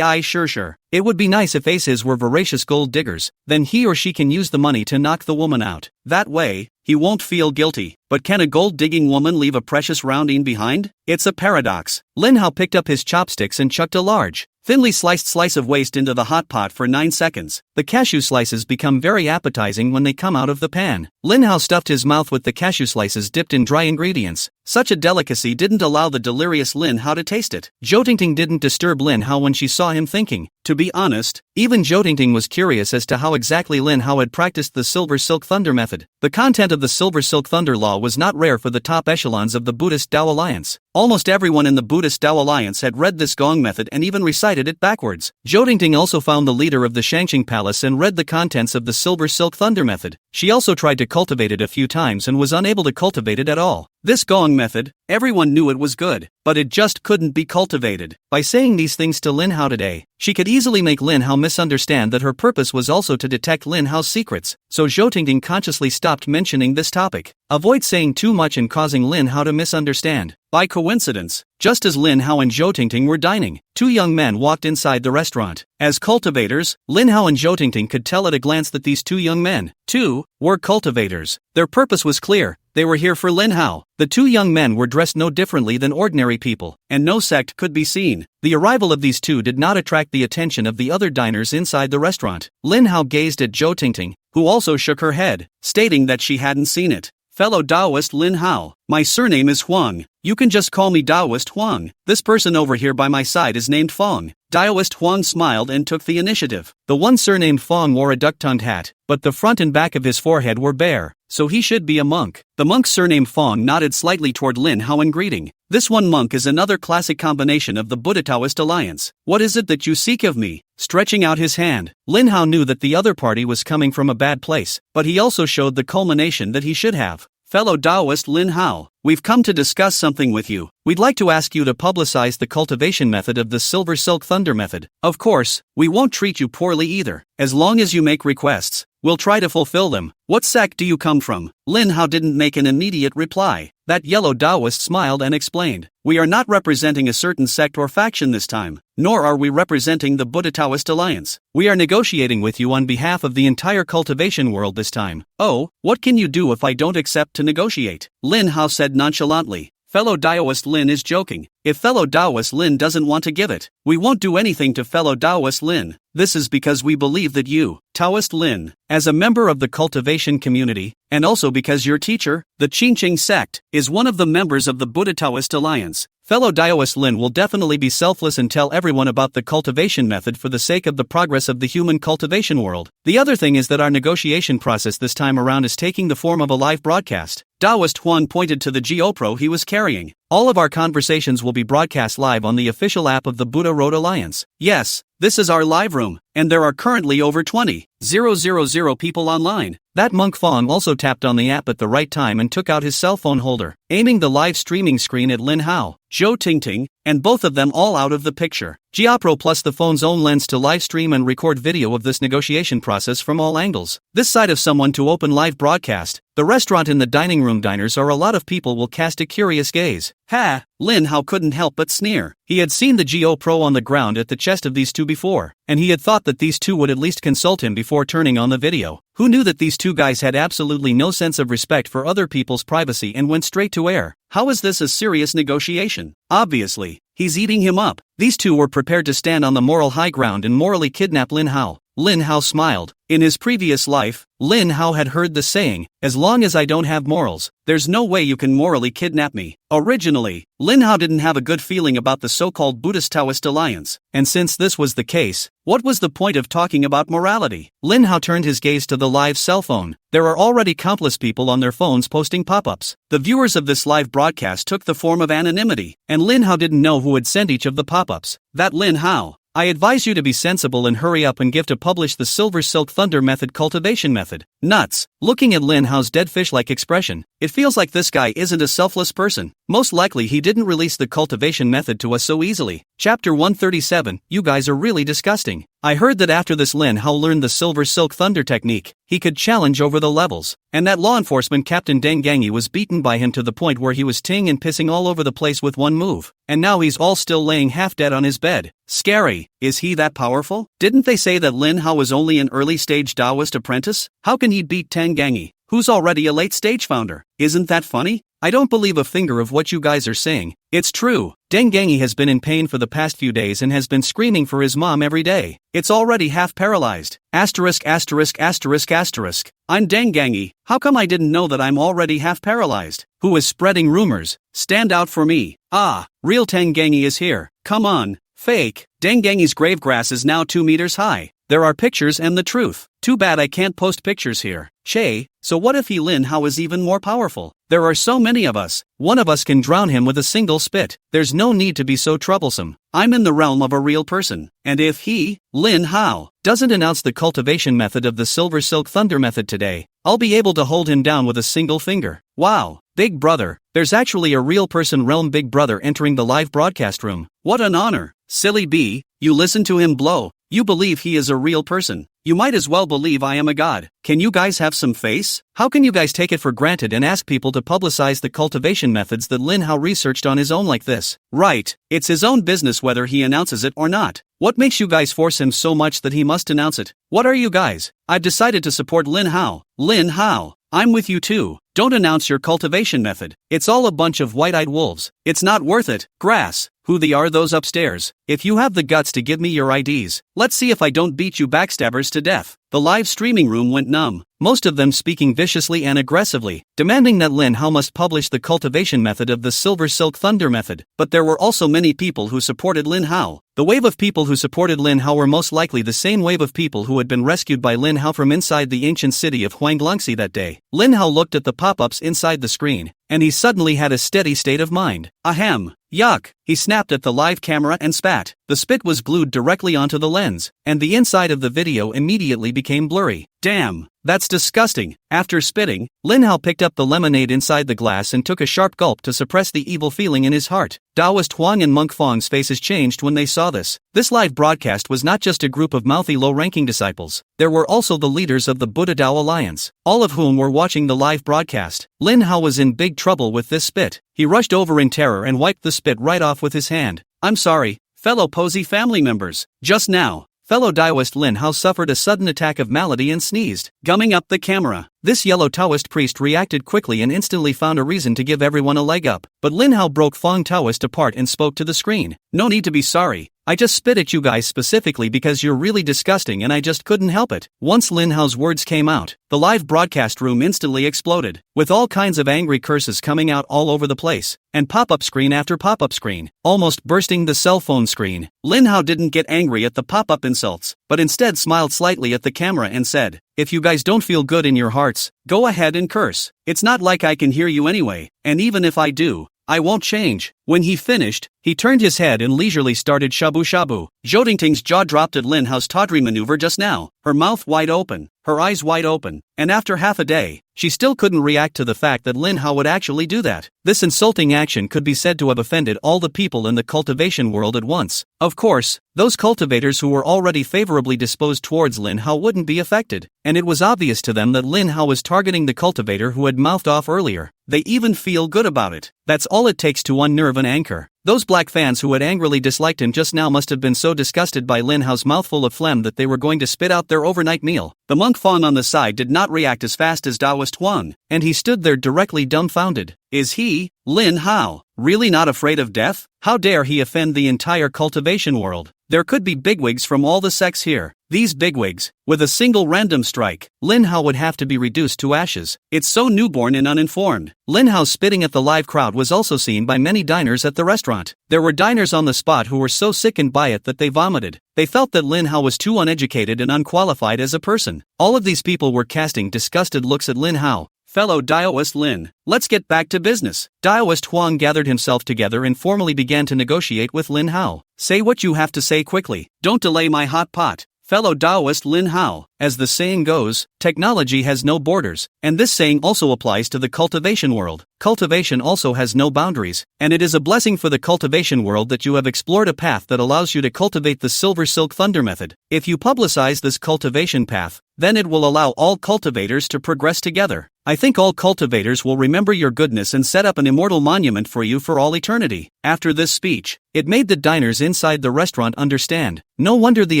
Speaker 1: Sure. It would be nice if aces were voracious gold diggers, then he or she can use the money to knock the woman out. That way, he won't feel guilty. But can a gold-digging woman leave a precious rounding behind? It's a paradox. Lin Hao picked up his chopsticks and chucked a large, thinly sliced slice of waste into the hot pot for 9 seconds. The cashew slices become very appetizing when they come out of the pan. Lin Hao stuffed his mouth with the cashew slices dipped in dry ingredients. Such a delicacy didn't allow the delirious Lin Hao to taste it. Zhou Tingting didn't disturb Lin Hao when she saw him thinking. To be honest, even Zhou Tingting was curious as to how exactly Lin Hao had practiced the Silver Silk Thunder method. The content of the Silver Silk Thunder law was not rare for the top echelons of the Buddhist Tao Alliance. Almost everyone in the Buddhist Tao Alliance had read this gong method and even recited it backwards. Zhou Tingting also found the leader of the Shangqing Palace and read the contents of the Silver Silk Thunder method. She also tried to cultivate it a few times and was unable to cultivate it at all. This gong method, everyone knew it was good, but it just couldn't be cultivated. By saying these things to Lin Hao today, she could easily make Lin Hao misunderstand that her purpose was also to detect Lin Hao's secrets, so Zhou Tingting consciously stopped mentioning this topic. Avoid saying too much and causing Lin Hao to misunderstand. By coincidence, just as Lin Hao and Zhou Tingting were dining, two young men walked inside the restaurant. As cultivators, Lin Hao and Zhou Tingting could tell at a glance that these two young men, too, were cultivators. Their purpose was clear. They were here for Lin Hao. The two young men were dressed no differently than ordinary people, and no sect could be seen. The arrival of these two did not attract the attention of the other diners inside the restaurant. Lin Hao gazed at Zhou Tingting, who also shook her head, stating that she hadn't seen it. Fellow Taoist Lin Hao, my surname is Huang. You can just call me Taoist Huang. This person over here by my side is named Fong. Taoist Huang smiled and took the initiative. The one surnamed Fong wore a duck-tongued hat, but the front and back of his forehead were bare, so he should be a monk. The monk surnamed Fong nodded slightly toward Lin Hao in greeting. This one monk is another classic combination of the Buddha Taoist alliance. What is it that you seek of me? Stretching out his hand, Lin Hao knew that the other party was coming from a bad place, but he also showed the culmination that he should have. Fellow Taoist Lin Hao, we've come to discuss something with you. We'd like to ask you to publicize the cultivation method of the Silver Silk Thunder method. Of course, we won't treat you poorly either. As long as you make requests, we'll try to fulfill them. What sect do you come from? Lin Hao didn't make an immediate reply. That yellow Taoist smiled and explained, we are not representing a certain sect or faction this time, nor are we representing the Buddha Taoist alliance. We are negotiating with you on behalf of the entire cultivation world this time. Oh, what can you do if I don't accept to negotiate? Lin Hao said nonchalantly. Fellow Taoist Lin is joking. If fellow Taoist Lin doesn't want to give it, we won't do anything to fellow Taoist Lin. This is because we believe that you, Taoist Lin, as a member of the cultivation community, and also because your teacher, the Qingqing sect, is one of the members of the Buddha Taoist alliance. Fellow Taoist Lin will definitely be selfless and tell everyone about the cultivation method for the sake of the progress of the human cultivation world. The other thing is that our negotiation process this time around is taking the form of a live broadcast. Daoist Huang pointed to the GoPro he was carrying. All of our conversations will be broadcast live on the official app of the Buddha Road Alliance. Yes, this is our live room, and there are currently over 20,000 people online. That monk Fong also tapped on the app at the right time and took out his cell phone holder, aiming the live streaming screen at Lin Hao, Zhou Tingting, and both of them all out of the picture. GoPro plus the phone's own lens to live stream and record video of this negotiation process from all angles. This side of someone to open live broadcast. The restaurant in the dining room diners are a lot of people will cast a curious gaze. Ha! Lin Hao couldn't help but sneer. He had seen the GoPro on the ground at the chest of these two before, and he had thought that these two would at least consult him before turning on the video. Who knew that these two guys had absolutely no sense of respect for other people's privacy and went straight to air? How is this a serious negotiation? Obviously, he's eating him up. These two were prepared to stand on the moral high ground and morally kidnap Lin Hao. Lin Hao smiled. In his previous life, Lin Hao had heard the saying, "As long as I don't have morals, there's no way you can morally kidnap me." Originally, Lin Hao didn't have a good feeling about the so-called Buddhist-Taoist alliance, and since this was the case, what was the point of talking about morality? Lin Hao turned his gaze to the live cell phone. There are already countless people on their phones posting pop-ups. The viewers of this live broadcast took the form of anonymity, and Lin Hao didn't know who had sent each of the pop-ups. That Lin Hao. I advise you to be sensible and hurry up and give to publish the Silver Silk Thunder method cultivation method. Nuts. Looking at Lin Hao's dead fish-like expression, it feels like this guy isn't a selfless person. Most likely he didn't release the cultivation method to us so easily. Chapter 137, you guys are really disgusting. I heard that after this Lin Hao learned the Silver Silk Thunder technique, he could challenge over the levels, and that law enforcement Captain Deng Gangi was beaten by him to the point where he was ting and pissing all over the place with one move, and now he's all still laying half dead on his bed. Scary. Is he that powerful? Didn't they say that Lin Hao was only an early-stage Taoist apprentice? How can he beat Deng Gangi, who's already a late-stage founder? Isn't that funny? I don't believe a finger of what you guys are saying. It's true. Deng Gangi has been in pain for the past few days and has been screaming for his mom every day. It's already half paralyzed. Asterisk asterisk asterisk asterisk. I'm Deng Gangi. How come I didn't know that I'm already half paralyzed? Who is spreading rumors? Stand out for me. Ah, real Deng Gangi is here. Come on. Fake. Deng Gangi's grave grass is now 2 meters high. There are pictures and the truth. Too bad I can't post pictures here. Che, so what if Lin Hao is even more powerful? There are so many of us. One of us can drown him with a single spit. There's no need to be so troublesome. I'm in the realm of a real person. And if Lin Hao, doesn't announce the cultivation method of the Silver Silk Thunder method today, I'll be able to hold him down with a single finger. Wow, Big Brother. There's actually a real person realm Big Brother entering the live broadcast room. What an honor. Silly bee, you listen to him blow. You believe he is a real person. You might as well believe I am a god. Can you guys have some face? How can you guys take it for granted and ask people to publicize the cultivation methods that Lin Hao researched on his own like this? Right, it's his own business whether he announces it or not. What makes you guys force him so much that he must announce it? What are you guys? I've decided to support Lin Hao. Lin Hao, I'm with you too. Don't announce your cultivation method. It's all a bunch of white-eyed wolves. It's not worth it. Grass. Who they are those upstairs? If you have the guts to give me your IDs, let's see if I don't beat you backstabbers to death. The live streaming room went numb, most of them speaking viciously and aggressively, demanding that Lin Hao must publish the cultivation method of the Silver Silk Thunder method. But there were also many people who supported Lin Hao. The wave of people who supported Lin Hao were most likely the same wave of people who had been rescued by Lin Hao from inside the ancient city of Huanglongxi that day. Lin Hao looked at the pop-ups inside the screen, and he suddenly had a steady state of mind. Ahem. Yuck. He snapped at the live camera and spat. The spit was glued directly onto the lens, and the inside of the video immediately became blurry. Damn, that's disgusting. After spitting, Lin Hao picked up the lemonade inside the glass and took a sharp gulp to suppress the evil feeling in his heart. Daoist Huang and Monk Fong's faces changed when they saw this. This live broadcast was not just a group of mouthy low-ranking disciples. There were also the leaders of the Buddha Dao Alliance, all of whom were watching the live broadcast. Lin Hao was in big trouble with this spit. He rushed over in terror and wiped the spit right off with his hand. I'm sorry, fellow Posey family members. Just now, fellow Daoist Lin Hao suffered a sudden attack of malady and sneezed, gumming up the camera. This yellow Taoist priest reacted quickly and instantly found a reason to give everyone a leg up. But Lin Hao broke Fong Taoist apart and spoke to the screen. No need to be sorry. I just spit at you guys specifically because you're really disgusting and I just couldn't help it. Once Lin Hao's words came out, the live broadcast room instantly exploded, with all kinds of angry curses coming out all over the place, and pop-up screen after pop-up screen, almost bursting the cell phone screen. Lin Hao didn't get angry at the pop-up insults. but instead smiled slightly at the camera and said, "If you guys don't feel good in your hearts, go ahead and curse. It's not like I can hear you anyway, and even if I do, I won't change." When he finished, he turned his head and leisurely started shabu shabu. Zhou jaw dropped at Lin Hao's tawdry maneuver just now, her mouth wide open, her eyes wide open, and after half a day, she still couldn't react to the fact that Lin Hao would actually do that. This insulting action could be said to have offended all the people in the cultivation world at once. Of course, those cultivators who were already favorably disposed towards Lin Hao wouldn't be affected, and it was obvious to them that Lin Hao was targeting the cultivator who had mouthed off earlier. They even feel good about it. That's all it takes to unnerve an anchor. Those black fans who had angrily disliked him just now must have been so disgusted by Lin Hao's mouthful of phlegm that they were going to spit out their overnight meal. The monk Fong on the side did not react as fast as Daoist Huang, and he stood there directly dumbfounded. Is he, Lin Hao, really not afraid of death? How dare he offend the entire cultivation world? There could be bigwigs from all the sects here. These bigwigs, with a single random strike, Lin Hao would have to be reduced to ashes. It's so newborn and uninformed. Lin Hao spitting at the live crowd was also seen by many diners at the restaurant. There were diners on the spot who were so sickened by it that they vomited. They felt that Lin Hao was too uneducated and unqualified as a person. All of these people were casting disgusted looks at Lin Hao. Fellow Daoist Lin, let's get back to business. Daoist Huang gathered himself together and formally began to negotiate with Lin Hao. Say what you have to say quickly. Don't delay my hot pot. Fellow Daoist Lin Hao, as the saying goes, technology has no borders, and this saying also applies to the cultivation world. Cultivation also has no boundaries, and it is a blessing for the cultivation world that you have explored a path that allows you to cultivate the Silver Silk Thunder method. If you publicize this cultivation path, then it will allow all cultivators to progress together. I think all cultivators will remember your goodness and set up an immortal monument for you for all eternity. After this speech, it made the diners inside the restaurant understand. No wonder the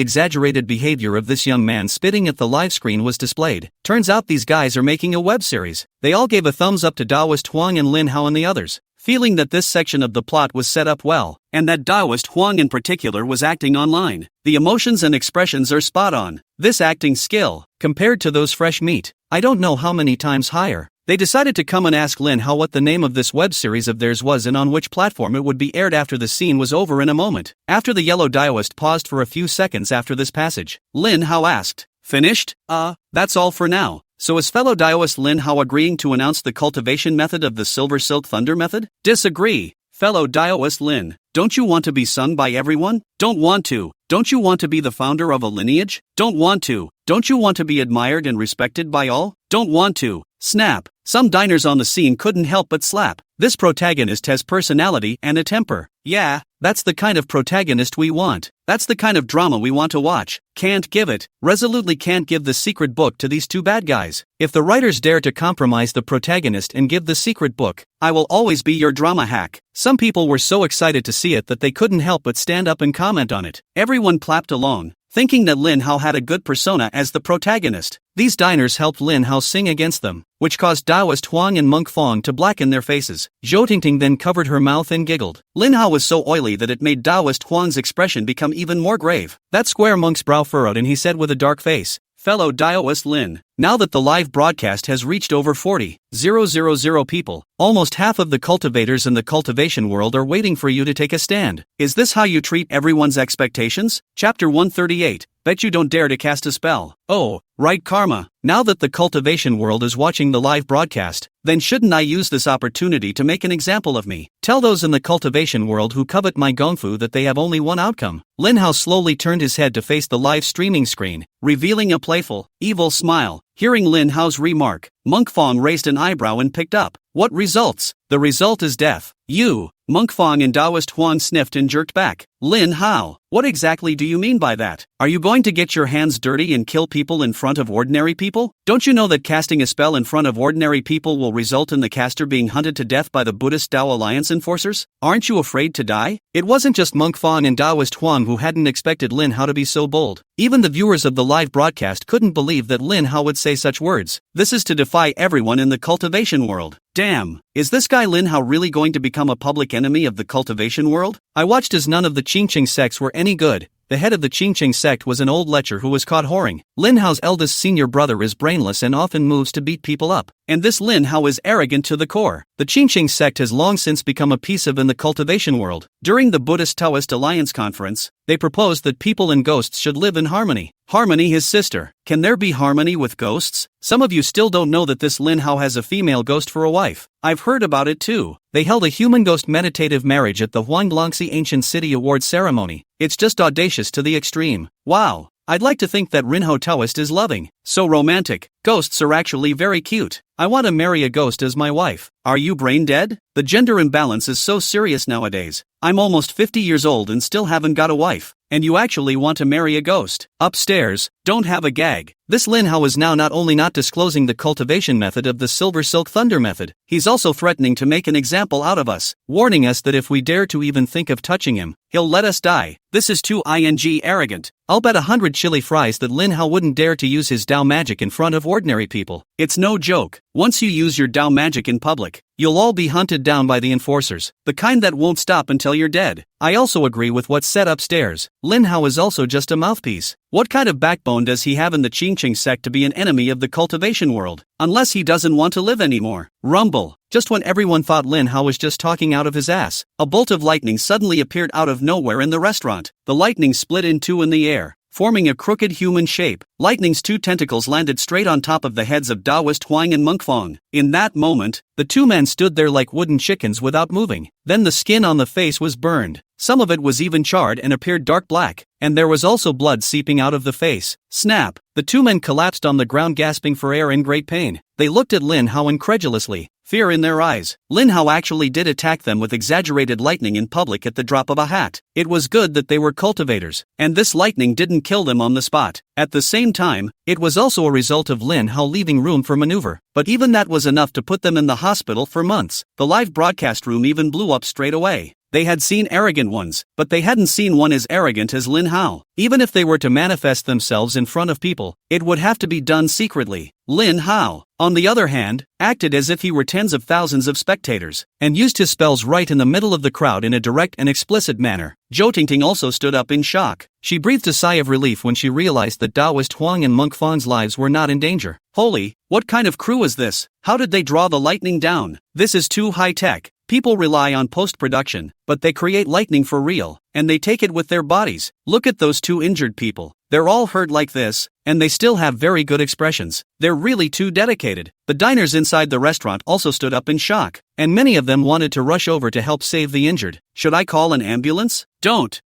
Speaker 1: exaggerated behavior of this young man spitting at the live screen was displayed. Turns out these guys are making a web series. They all gave a thumbs up to Daoist Huang and Lin Hao and the others, feeling that this section of the plot was set up well, and that Daoist Huang in particular was acting online. The emotions and expressions are spot on. This acting skill, compared to those fresh meat, I don't know how many times higher. They decided to come and ask Lin Hao what the name of this web series of theirs was and on which platform it would be aired after the scene was over in a moment. After the yellow Daoist paused for a few seconds after this passage, Lin Hao asked, "Finished? That's all for now." So is fellow Daoist Lin Hao agreeing to announce the cultivation method of the Silver Silk Thunder method? Disagree. Fellow Daoist Lin, don't you want to be sung by everyone? Don't want to. Don't you want to be the founder of a lineage? Don't want to. Don't you want to be admired and respected by all? Don't want to. Snap. Some diners on the scene couldn't help but slap. This protagonist has personality and a temper. Yeah, that's the kind of protagonist we want. That's the kind of drama we want to watch. Can't give it. Resolutely can't give the secret book to these two bad guys. If the writers dare to compromise the protagonist and give the secret book, I will always be your drama hack. Some people were so excited to see it that they couldn't help but stand up and comment on it. Everyone clapped along, thinking that Lin Hao had a good persona as the protagonist. These diners helped Lin Hao sing against them, which caused Daoist Huang and Monk Fong to blacken their faces. Zhou Tingting then covered her mouth and giggled. Lin Hao was so oily that it made Daoist Huang's expression become even more grave. That square monk's brow furrowed and he said with a dark face, "Fellow Daoist Lin, now that the live broadcast has reached over 40,000 people, almost half of the cultivators in the cultivation world are waiting for you to take a stand. Is this how you treat everyone's expectations?" Chapter 138, Bet you don't dare to cast a spell. Oh, right karma. Now that the cultivation world is watching the live broadcast, then shouldn't I use this opportunity to make an example of me? Tell those in the cultivation world who covet my gongfu that they have only one outcome. Lin Hao slowly turned his head to face the live streaming screen, revealing a playful, evil smile. Hearing Lin Hao's remark, Monk Fong raised an eyebrow and picked up. What results? The result is death. You. Monk Fong and Daoist Huang sniffed and jerked back. Lin Hao, what exactly do you mean by that? Are you going to get your hands dirty and kill people in front of ordinary people? Don't you know that casting a spell in front of ordinary people will result in the caster being hunted to death by the Buddhist Tao Alliance enforcers? Aren't you afraid to die? It wasn't just Monk Fong and Daoist Huang who hadn't expected Lin Hao to be so bold. Even the viewers of the live broadcast couldn't believe that Lin Hao would say such words. This is to defy everyone in the cultivation world. Damn, is this guy Lin Hao really going to become a public enemy of the cultivation world? I watched as none of the Qingqing sects were any good. The head of the Qingqing sect was an old lecher who was caught whoring. Lin Hao's eldest senior brother is brainless and often moves to beat people up. And this Lin Hao is arrogant to the core. The Qingqing sect has long since become abusive in the cultivation world. During the Buddhist Taoist Alliance conference, they proposed that people and ghosts should live in harmony. Harmony his sister. Can there be harmony with ghosts? Some of you still don't know that this Lin Hao has a female ghost for a wife. I've heard about it too. They held a human ghost meditative marriage at the Huanglongxi Ancient City Award ceremony. It's just audacious to the extreme. Wow. I'd like to think that Rinho Taoist is loving. So romantic. Ghosts are actually very cute. I want to marry a ghost as my wife. Are you brain dead? The gender imbalance is so serious nowadays. I'm almost 50 years old and still haven't got a wife. And you actually want to marry a ghost? Upstairs, don't have a gag. This Lin Hao is now not only not disclosing the cultivation method of the Silver Silk Thunder method, he's also threatening to make an example out of us, warning us that if we dare to even think of touching him, he'll let us die. This is too arrogant. I'll bet 100 chili fries that Lin Hao wouldn't dare to use his Dao magic in front of ordinary people. It's no joke. Once you use your Dao magic in public, you'll all be hunted down by the enforcers, the kind that won't stop until you're dead. I also agree with what's said upstairs. Lin Hao is also just a mouthpiece. What kind of backbone does he have in the Qingqing sect to be an enemy of the cultivation world? Unless he doesn't want to live anymore. Rumble. Just when everyone thought Lin Hao was just talking out of his ass, a bolt of lightning suddenly appeared out of nowhere in the restaurant. The lightning split in two in the air, forming a crooked human shape. Lightning's two tentacles landed straight on top of the heads of Taoist Huang and Monkfong. In that moment, the two men stood there like wooden chickens without moving. Then the skin on the face was burned. Some of it was even charred and appeared dark black, and there was also blood seeping out of the face. Snap! The two men collapsed on the ground gasping for air in great pain. They looked at Lin Hao incredulously, fear in their eyes. Lin Hao actually did attack them with exaggerated lightning in public at the drop of a hat. It was good that they were cultivators, and this lightning didn't kill them on the spot. At the same time, it was also a result of Lin Hao leaving room for maneuver, but even that was enough to put them in the hospital for months. The live broadcast room even blew up straight away. They had seen arrogant ones, but they hadn't seen one as arrogant as Lin Hao. Even if they were to manifest themselves in front of people, it would have to be done secretly. Lin Hao, on the other hand, acted as if he were tens of thousands of spectators, and used his spells right in the middle of the crowd in a direct and explicit manner. Zhou Tingting also stood up in shock. She breathed a sigh of relief when she realized that Taoist Huang and Monk Fang's lives were not in danger. Holy, what kind of crew is this? How did they draw the lightning down? This is too high-tech. People rely on post-production, but they create lightning for real, and they take it with their bodies. Look at those two injured people. They're all hurt like this, and they still have very good expressions. They're really too dedicated. The diners inside the restaurant also stood up in shock, and many of them wanted to rush over to help save the injured. Should I call an ambulance? Don't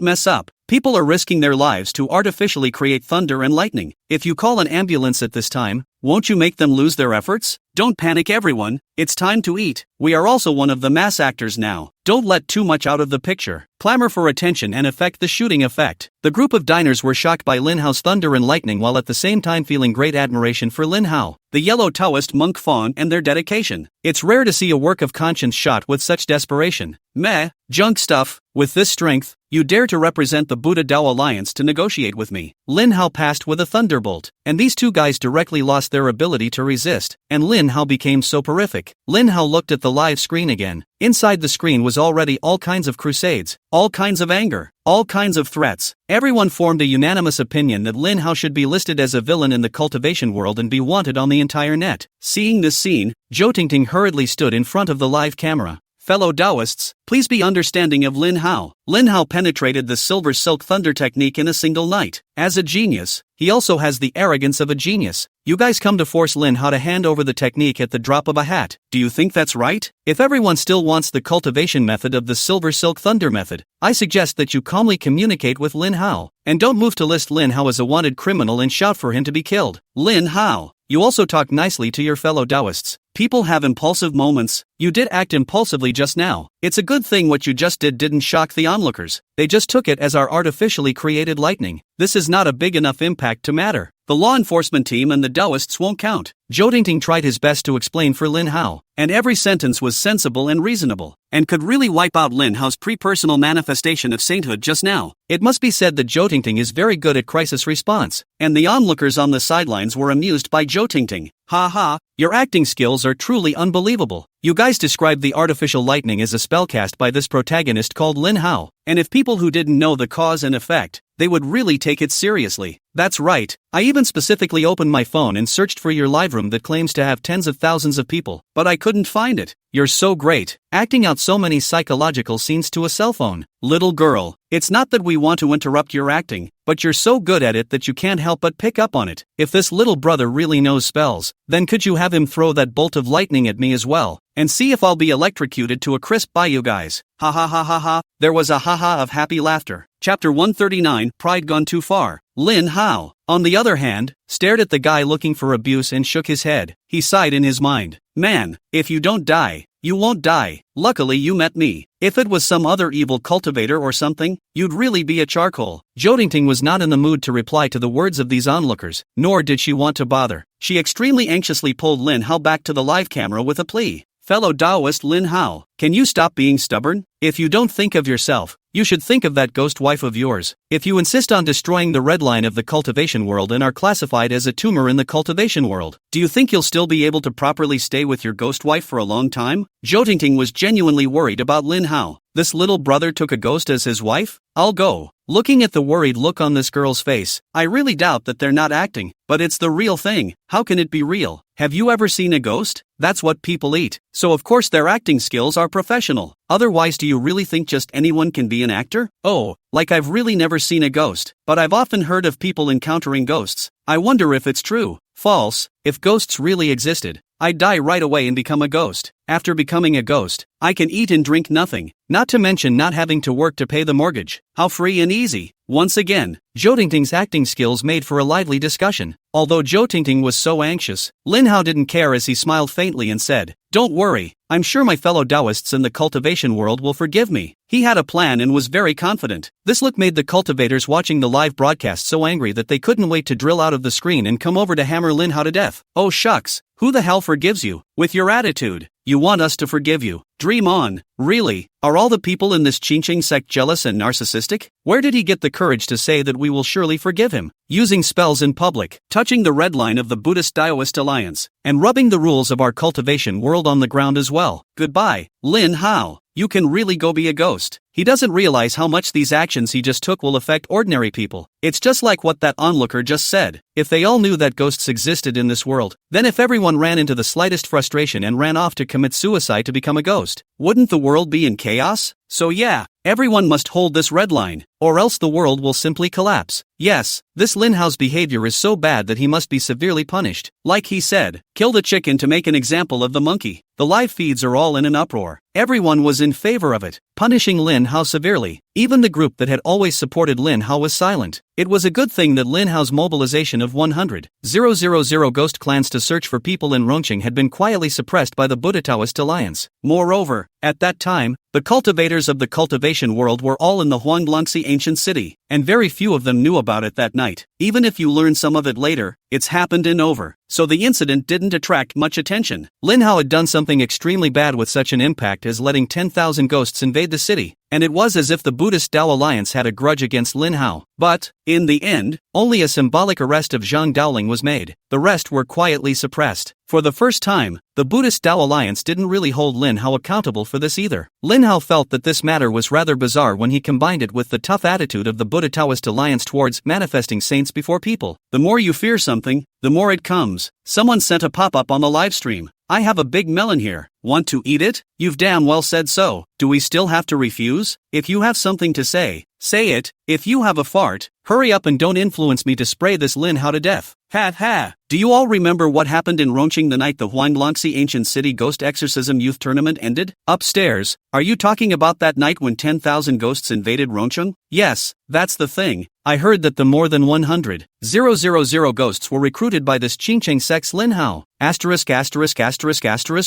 Speaker 1: mess up. People are risking their lives to artificially create thunder and lightning. If you call an ambulance at this time, won't you make them lose their efforts? Don't panic everyone, it's time to eat. We are also one of the mass actors now. Don't let too much out of the picture. Clamor for attention and affect the shooting effect. The group of diners were shocked by Lin Hao's thunder and lightning while at the same time feeling great admiration for Lin Hao, the yellow Taoist monk Fawn and their dedication. It's rare to see a work of conscience shot with such desperation. Meh, junk stuff. With this strength, you dare to represent the Buddha Dao Alliance to negotiate with me. Lin Hao passed with a thunderbolt, and these two guys directly lost their ability to resist, and Lin Hao became soporific. Lin Hao looked at the live screen again. Inside the screen was already all kinds of crusades, all kinds of anger, all kinds of threats. Everyone formed a unanimous opinion that Lin Hao should be listed as a villain in the cultivation world and be wanted on the entire net. Seeing this scene, Zhou Tingting hurriedly stood in front of the live camera. Fellow Taoists, please be understanding of Lin Hao. Lin Hao penetrated the Silver Silk Thunder technique in a single night. As a genius, he also has the arrogance of a genius. You guys come to force Lin Hao to hand over the technique at the drop of a hat. Do you think that's right? If everyone still wants the cultivation method of the Silver Silk Thunder method, I suggest that you calmly communicate with Lin Hao, and don't move to list Lin Hao as a wanted criminal and shout for him to be killed. Lin Hao, you also talk nicely to your fellow Taoists. People have impulsive moments. You did act impulsively just now. It's a good thing what you just did didn't shock the onlookers. They just took it as our artificially created lightning. This is not a big enough impact to matter. The law enforcement team and the Taoists won't count. Zhou Tingting tried his best to explain for Lin Hao, and every sentence was sensible and reasonable, and could really wipe out Lin Hao's pre-personal manifestation of sainthood just now. It must be said that Zhou Tingting is very good at crisis response, and the onlookers on the sidelines were amused by Zhou Tingting. Ha ha, your acting skills are truly unbelievable. You guys described the artificial lightning as a spell cast by this protagonist called Lin Hao, and if people who didn't know the cause and effect, they would really take it seriously. That's right, I even specifically opened my phone and searched for your live room that claims to have tens of thousands of people, but I couldn't find it. You're so great, acting out so many psychological scenes to a cell phone. Little girl, it's not that we want to interrupt your acting, but you're so good at it that you can't help but pick up on it. If this little brother really knows spells, then could you have him throw that bolt of lightning at me as well, and see if I'll be electrocuted to a crisp by you guys. Ha ha ha ha ha. There was a ha ha of happy laughter. Chapter 139, Pride Gone Too Far. Lin Hao, on the other hand, stared at the guy looking for abuse and shook his head. He sighed in his mind. Man, if you don't die, you won't die. Luckily you met me. If it was some other evil cultivator or something, you'd really be a charcoal. Jodingting was not in the mood to reply to the words of these onlookers, nor did she want to bother. She extremely anxiously pulled Lin Hao back to the live camera with a plea. Fellow Taoist Lin Hao, can you stop being stubborn? If you don't think of yourself, you should think of that ghost wife of yours. If you insist on destroying the red line of the cultivation world and are classified as a tumor in the cultivation world, do you think you'll still be able to properly stay with your ghost wife for a long time? Jodingting was genuinely worried about Lin Hao. This little brother took a ghost as his wife? I'll go. Looking at the worried look on this girl's face, I really doubt that they're not acting, but it's the real thing. How can it be real? Have you ever seen a ghost? That's what people eat, so of course their acting skills are professional. Otherwise, do you really think just anyone can be an actor? Oh, like I've really never seen a ghost, but I've often heard of people encountering ghosts. I wonder if it's true. False. If ghosts really existed, I'd die right away and become a ghost. After becoming a ghost, I can eat and drink nothing, not to mention not having to work to pay the mortgage. How free and easy. Once again, Jodingting's acting skills made for a lively discussion. Although Jodingting was so anxious, Lin Hao didn't care as he smiled faintly and said, "Don't worry, I'm sure my fellow Taoists in the cultivation world will forgive me." He had a plan and was very confident. This look made the cultivators watching the live broadcast so angry that they couldn't wait to drill out of the screen and come over to hammer Lin Hao to death. Oh shucks, who the hell forgives you? With your attitude, you want us to forgive you. Dream on. Really? Are all the people in this Qingqing sect jealous and narcissistic? Where did he get the courage to say that we will surely forgive him? Using spells in public, touching the red line of the Buddhist-Taoist alliance, and rubbing the rules of our cultivation world on the ground as well. Goodbye, Lin Hao. You can really go be a ghost. He doesn't realize how much these actions he just took will affect ordinary people. It's just like what that onlooker just said. If they all knew that ghosts existed in this world, then if everyone ran into the slightest frustration and ran off to commit suicide to become a ghost, wouldn't the world be in chaos? So yeah, everyone must hold this red line, or else the world will simply collapse. Yes, this Lin Hao's behavior is so bad that he must be severely punished. Like he said, kill the chicken to make an example of the monkey. The live feeds are all in an uproar. Everyone was in favor of it, punishing Lin Hao severely. Even the group that had always supported Lin Hao was silent. It was a good thing that Lin Hao's mobilization of 100,000 ghost clans to search for people in Rongqing had been quietly suppressed by the Buddha-Taoist alliance. Moreover, at that time, the cultivators of the cultivation world were all in the Huanglongxi ancient city, and very few of them knew about it that night. Even if you learn some of it later, it's happened and over, so the incident didn't attract much attention. Lin Hao had done something extremely bad with such an impact as letting 10,000 ghosts invade the city, and it was as if the Buddhist Tao Alliance had a grudge against Lin Hao. But, in the end, only a symbolic arrest of Zhang Daoling was made. The rest were quietly suppressed. For the first time, the Buddhist Tao Alliance didn't really hold Lin Hao accountable for this either. Lin Hao felt that this matter was rather bizarre when he combined it with the tough attitude of the Buddha Taoist alliance towards manifesting saints before people. The more you fear something, the more it comes. Someone sent a pop-up on the live stream. I have a big melon here. Want to eat it? You've damn well said so. Do we still have to refuse? If you have something to say, say it. If you have a fart, hurry up and don't influence me to spray this Lin Hao to death. Ha ha. Do you all remember what happened in Rongqing the night the Huanglongxi Ancient City Ghost Exorcism Youth Tournament ended? Upstairs, are you talking about that night when 10,000 ghosts invaded Rongqing? Yes, that's the thing. I heard that the more than 100,000 ghosts were recruited by this Qingqing sect's Lin Hao.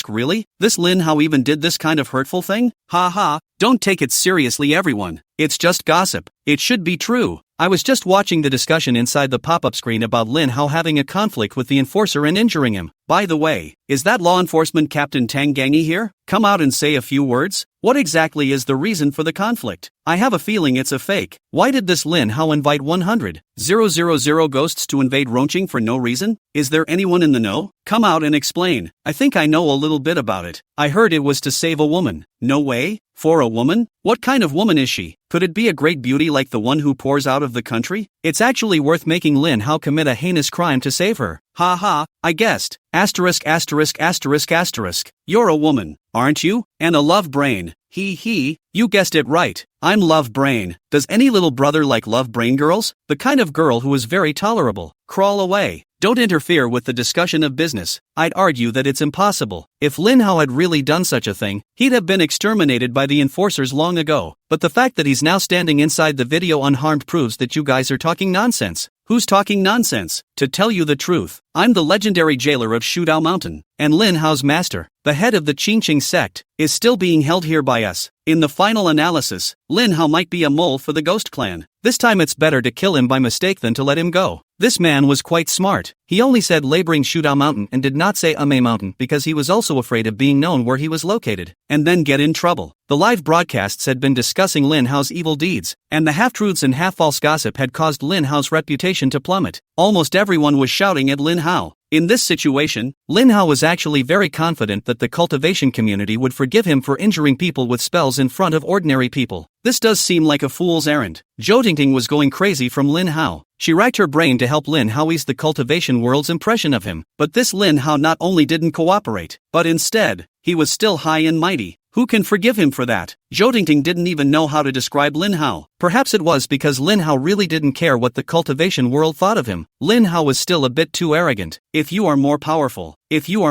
Speaker 1: Really? This Lin Hao even did this kind of hurtful thing? Ha ha, don't take it seriously everyone. It's just gossip. It should be true. I was just watching the discussion inside the pop-up screen about Lin Hao having a conflict with the enforcer and injuring him. By the way, is that law enforcement Captain Tang Gangi here? Come out and say a few words? What exactly is the reason for the conflict? I have a feeling it's a fake. Why did this Lin Hao invite 100,000 ghosts to invade Rongqing for no reason? Is there anyone in the know? Come out and explain. I think I know a little bit about it. I heard it was to save a woman. No way? For a woman? What kind of woman is she? Could it be a great beauty like the one who pours out of the country? It's actually worth making Lin Hao commit a heinous crime to save her. Ha ha, I guessed. Asterisk asterisk asterisk asterisk. You're a woman, aren't you? And a love brain. He, you guessed it right. I'm Love Brain. Does any little brother like Love Brain girls? The kind of girl who is very tolerable. Crawl away. Don't interfere with the discussion of business. I'd argue that it's impossible. If Lin Hao had really done such a thing, he'd have been exterminated by the enforcers long ago. But the fact that he's now standing inside the video unharmed proves that you guys are talking nonsense. Who's talking nonsense? To tell you the truth, I'm the legendary jailer of Shudao Mountain, and Lin Hao's master, the head of the Qingqing sect, is still being held here by us. In the final analysis, Lin Hao might be a mole for the Ghost Clan. This time it's better to kill him by mistake than to let him go. This man was quite smart. He only said laboring Shudao Mountain and did not say Ame Mountain because he was also afraid of being known where he was located, and then get in trouble. The live broadcasts had been discussing Lin Hao's evil deeds, and the half-truths and half-false gossip had caused Lin Hao's reputation to plummet. Almost everyone was shouting at Lin Hao. In this situation, Lin Hao was actually very confident that the cultivation community would forgive him for injuring people with spells in front of ordinary people. This does seem like a fool's errand. Zhou Tingting was going crazy from Lin Hao. She racked her brain to help Lin Hao ease the cultivation world's impression of him. But this Lin Hao not only didn't cooperate, but instead, he was still high and mighty. Who can forgive him for that? Zhou Tingting didn't even know how to describe Lin Hao. Perhaps it was because Lin Hao really didn't care what the cultivation world thought of him. Lin Hao was still a bit too arrogant. If you are more powerful, if you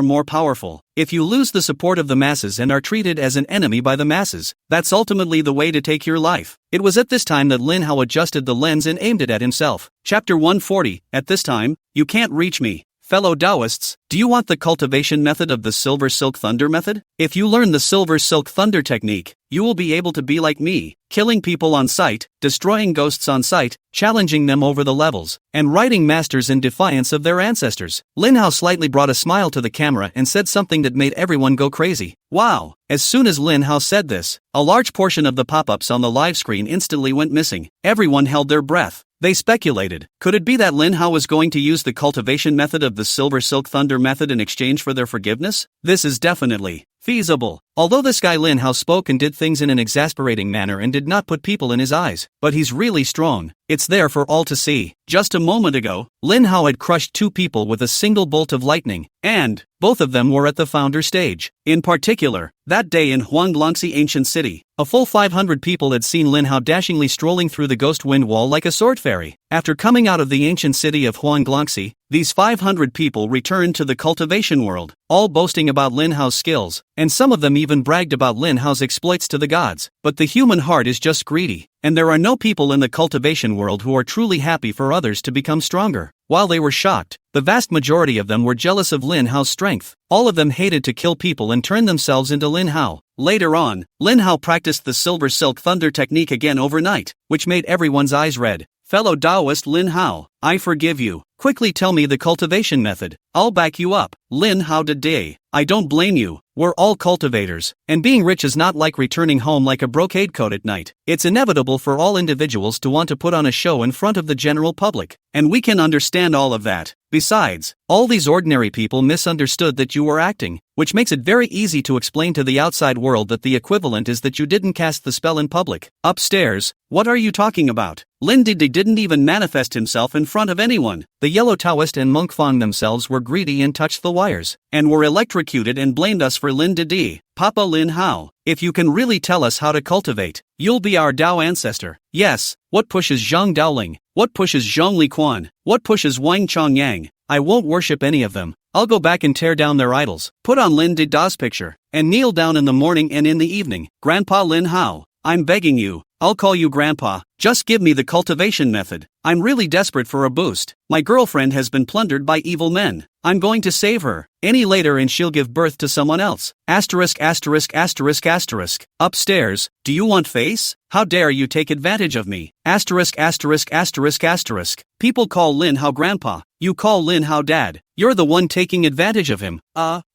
Speaker 1: lose the support of the masses and are treated as an enemy by the masses, that's ultimately the way to take your life. It was at this time that Lin Hao adjusted the lens and aimed it at himself. Chapter 140, at this time, you can't reach me. Fellow Taoists, do you want the cultivation method of the Silver Silk Thunder method? If you learn the Silver Silk Thunder technique, you will be able to be like me, killing people on sight, destroying ghosts on sight, challenging them over the levels, and riding masters in defiance of their ancestors. Lin Hao slightly brought a smile to the camera and said something that made everyone go crazy. Wow! As soon as Lin Hao said this, a large portion of the pop-ups on the live screen instantly went missing. Everyone held their breath. They speculated, could it be that Lin Hao was going to use the cultivation method of the Silver Silk Thunder method in exchange for their forgiveness? This is definitely feasible. Although this guy Lin Hao spoke and did things in an exasperating manner and did not put people in his eyes, but he's really strong. It's there for all to see. Just a moment ago, Lin Hao had crushed 2 people with a single bolt of lightning, and both of them were at the founder stage. In particular, that day in Huanglongxi Ancient City, a full 500 people had seen Lin Hao dashingly strolling through the ghost wind wall like a sword fairy. After coming out of the ancient city of Huanglongxi, these 500 people returned to the cultivation world, all boasting about Lin Hao's skills, and some of them even bragged about Lin Hao's exploits to the gods. But the human heart is just greedy, and there are no people in the cultivation world who are truly happy for others to become stronger. While they were shocked, the vast majority of them were jealous of Lin Hao's strength. All of them hated to kill people and turn themselves into Lin Hao. Later on, Lin Hao practiced the Silver Silk Thunder technique again overnight, which made everyone's eyes red. Fellow Taoist Lin Hao, I forgive you. Quickly tell me the cultivation method. I'll back you up. Lin Hao today. I don't blame you. We're all cultivators, and being rich is not like returning home like a brocade coat at night. It's inevitable for all individuals to want to put on a show in front of the general public, and we can understand all of that. Besides, all these ordinary people misunderstood that you were acting, which makes it very easy to explain to the outside world that the equivalent is that you didn't cast the spell in public. Upstairs, what are you talking about? Lin Didi didn't even manifest himself in front of anyone. The Yellow Taoist and Monk Fang themselves were greedy and touched the wires, and were electrocuted and blamed us for Lin Didi. Papa Lin Hao, if you can really tell us how to cultivate, you'll be our Dao ancestor. Yes, what pushes Zhang Daoling? What pushes Zhong Liquan? What pushes Wang Chongyang? I won't worship any of them. I'll go back and tear down their idols, put on Lin Dida's picture, and kneel down in the morning and in the evening. Grandpa Lin Hao, I'm begging you. I'll call you Grandpa. Just give me the cultivation method. I'm really desperate for a boost. My girlfriend has been plundered by evil men. I'm going to save her. Any later and she'll give birth to someone else. Asterisk asterisk asterisk asterisk. Upstairs, do you want face? How dare you take advantage of me? Asterisk asterisk asterisk asterisk. People call Lin Hao Grandpa. You call Lin Hao Dad. You're the one taking advantage of him.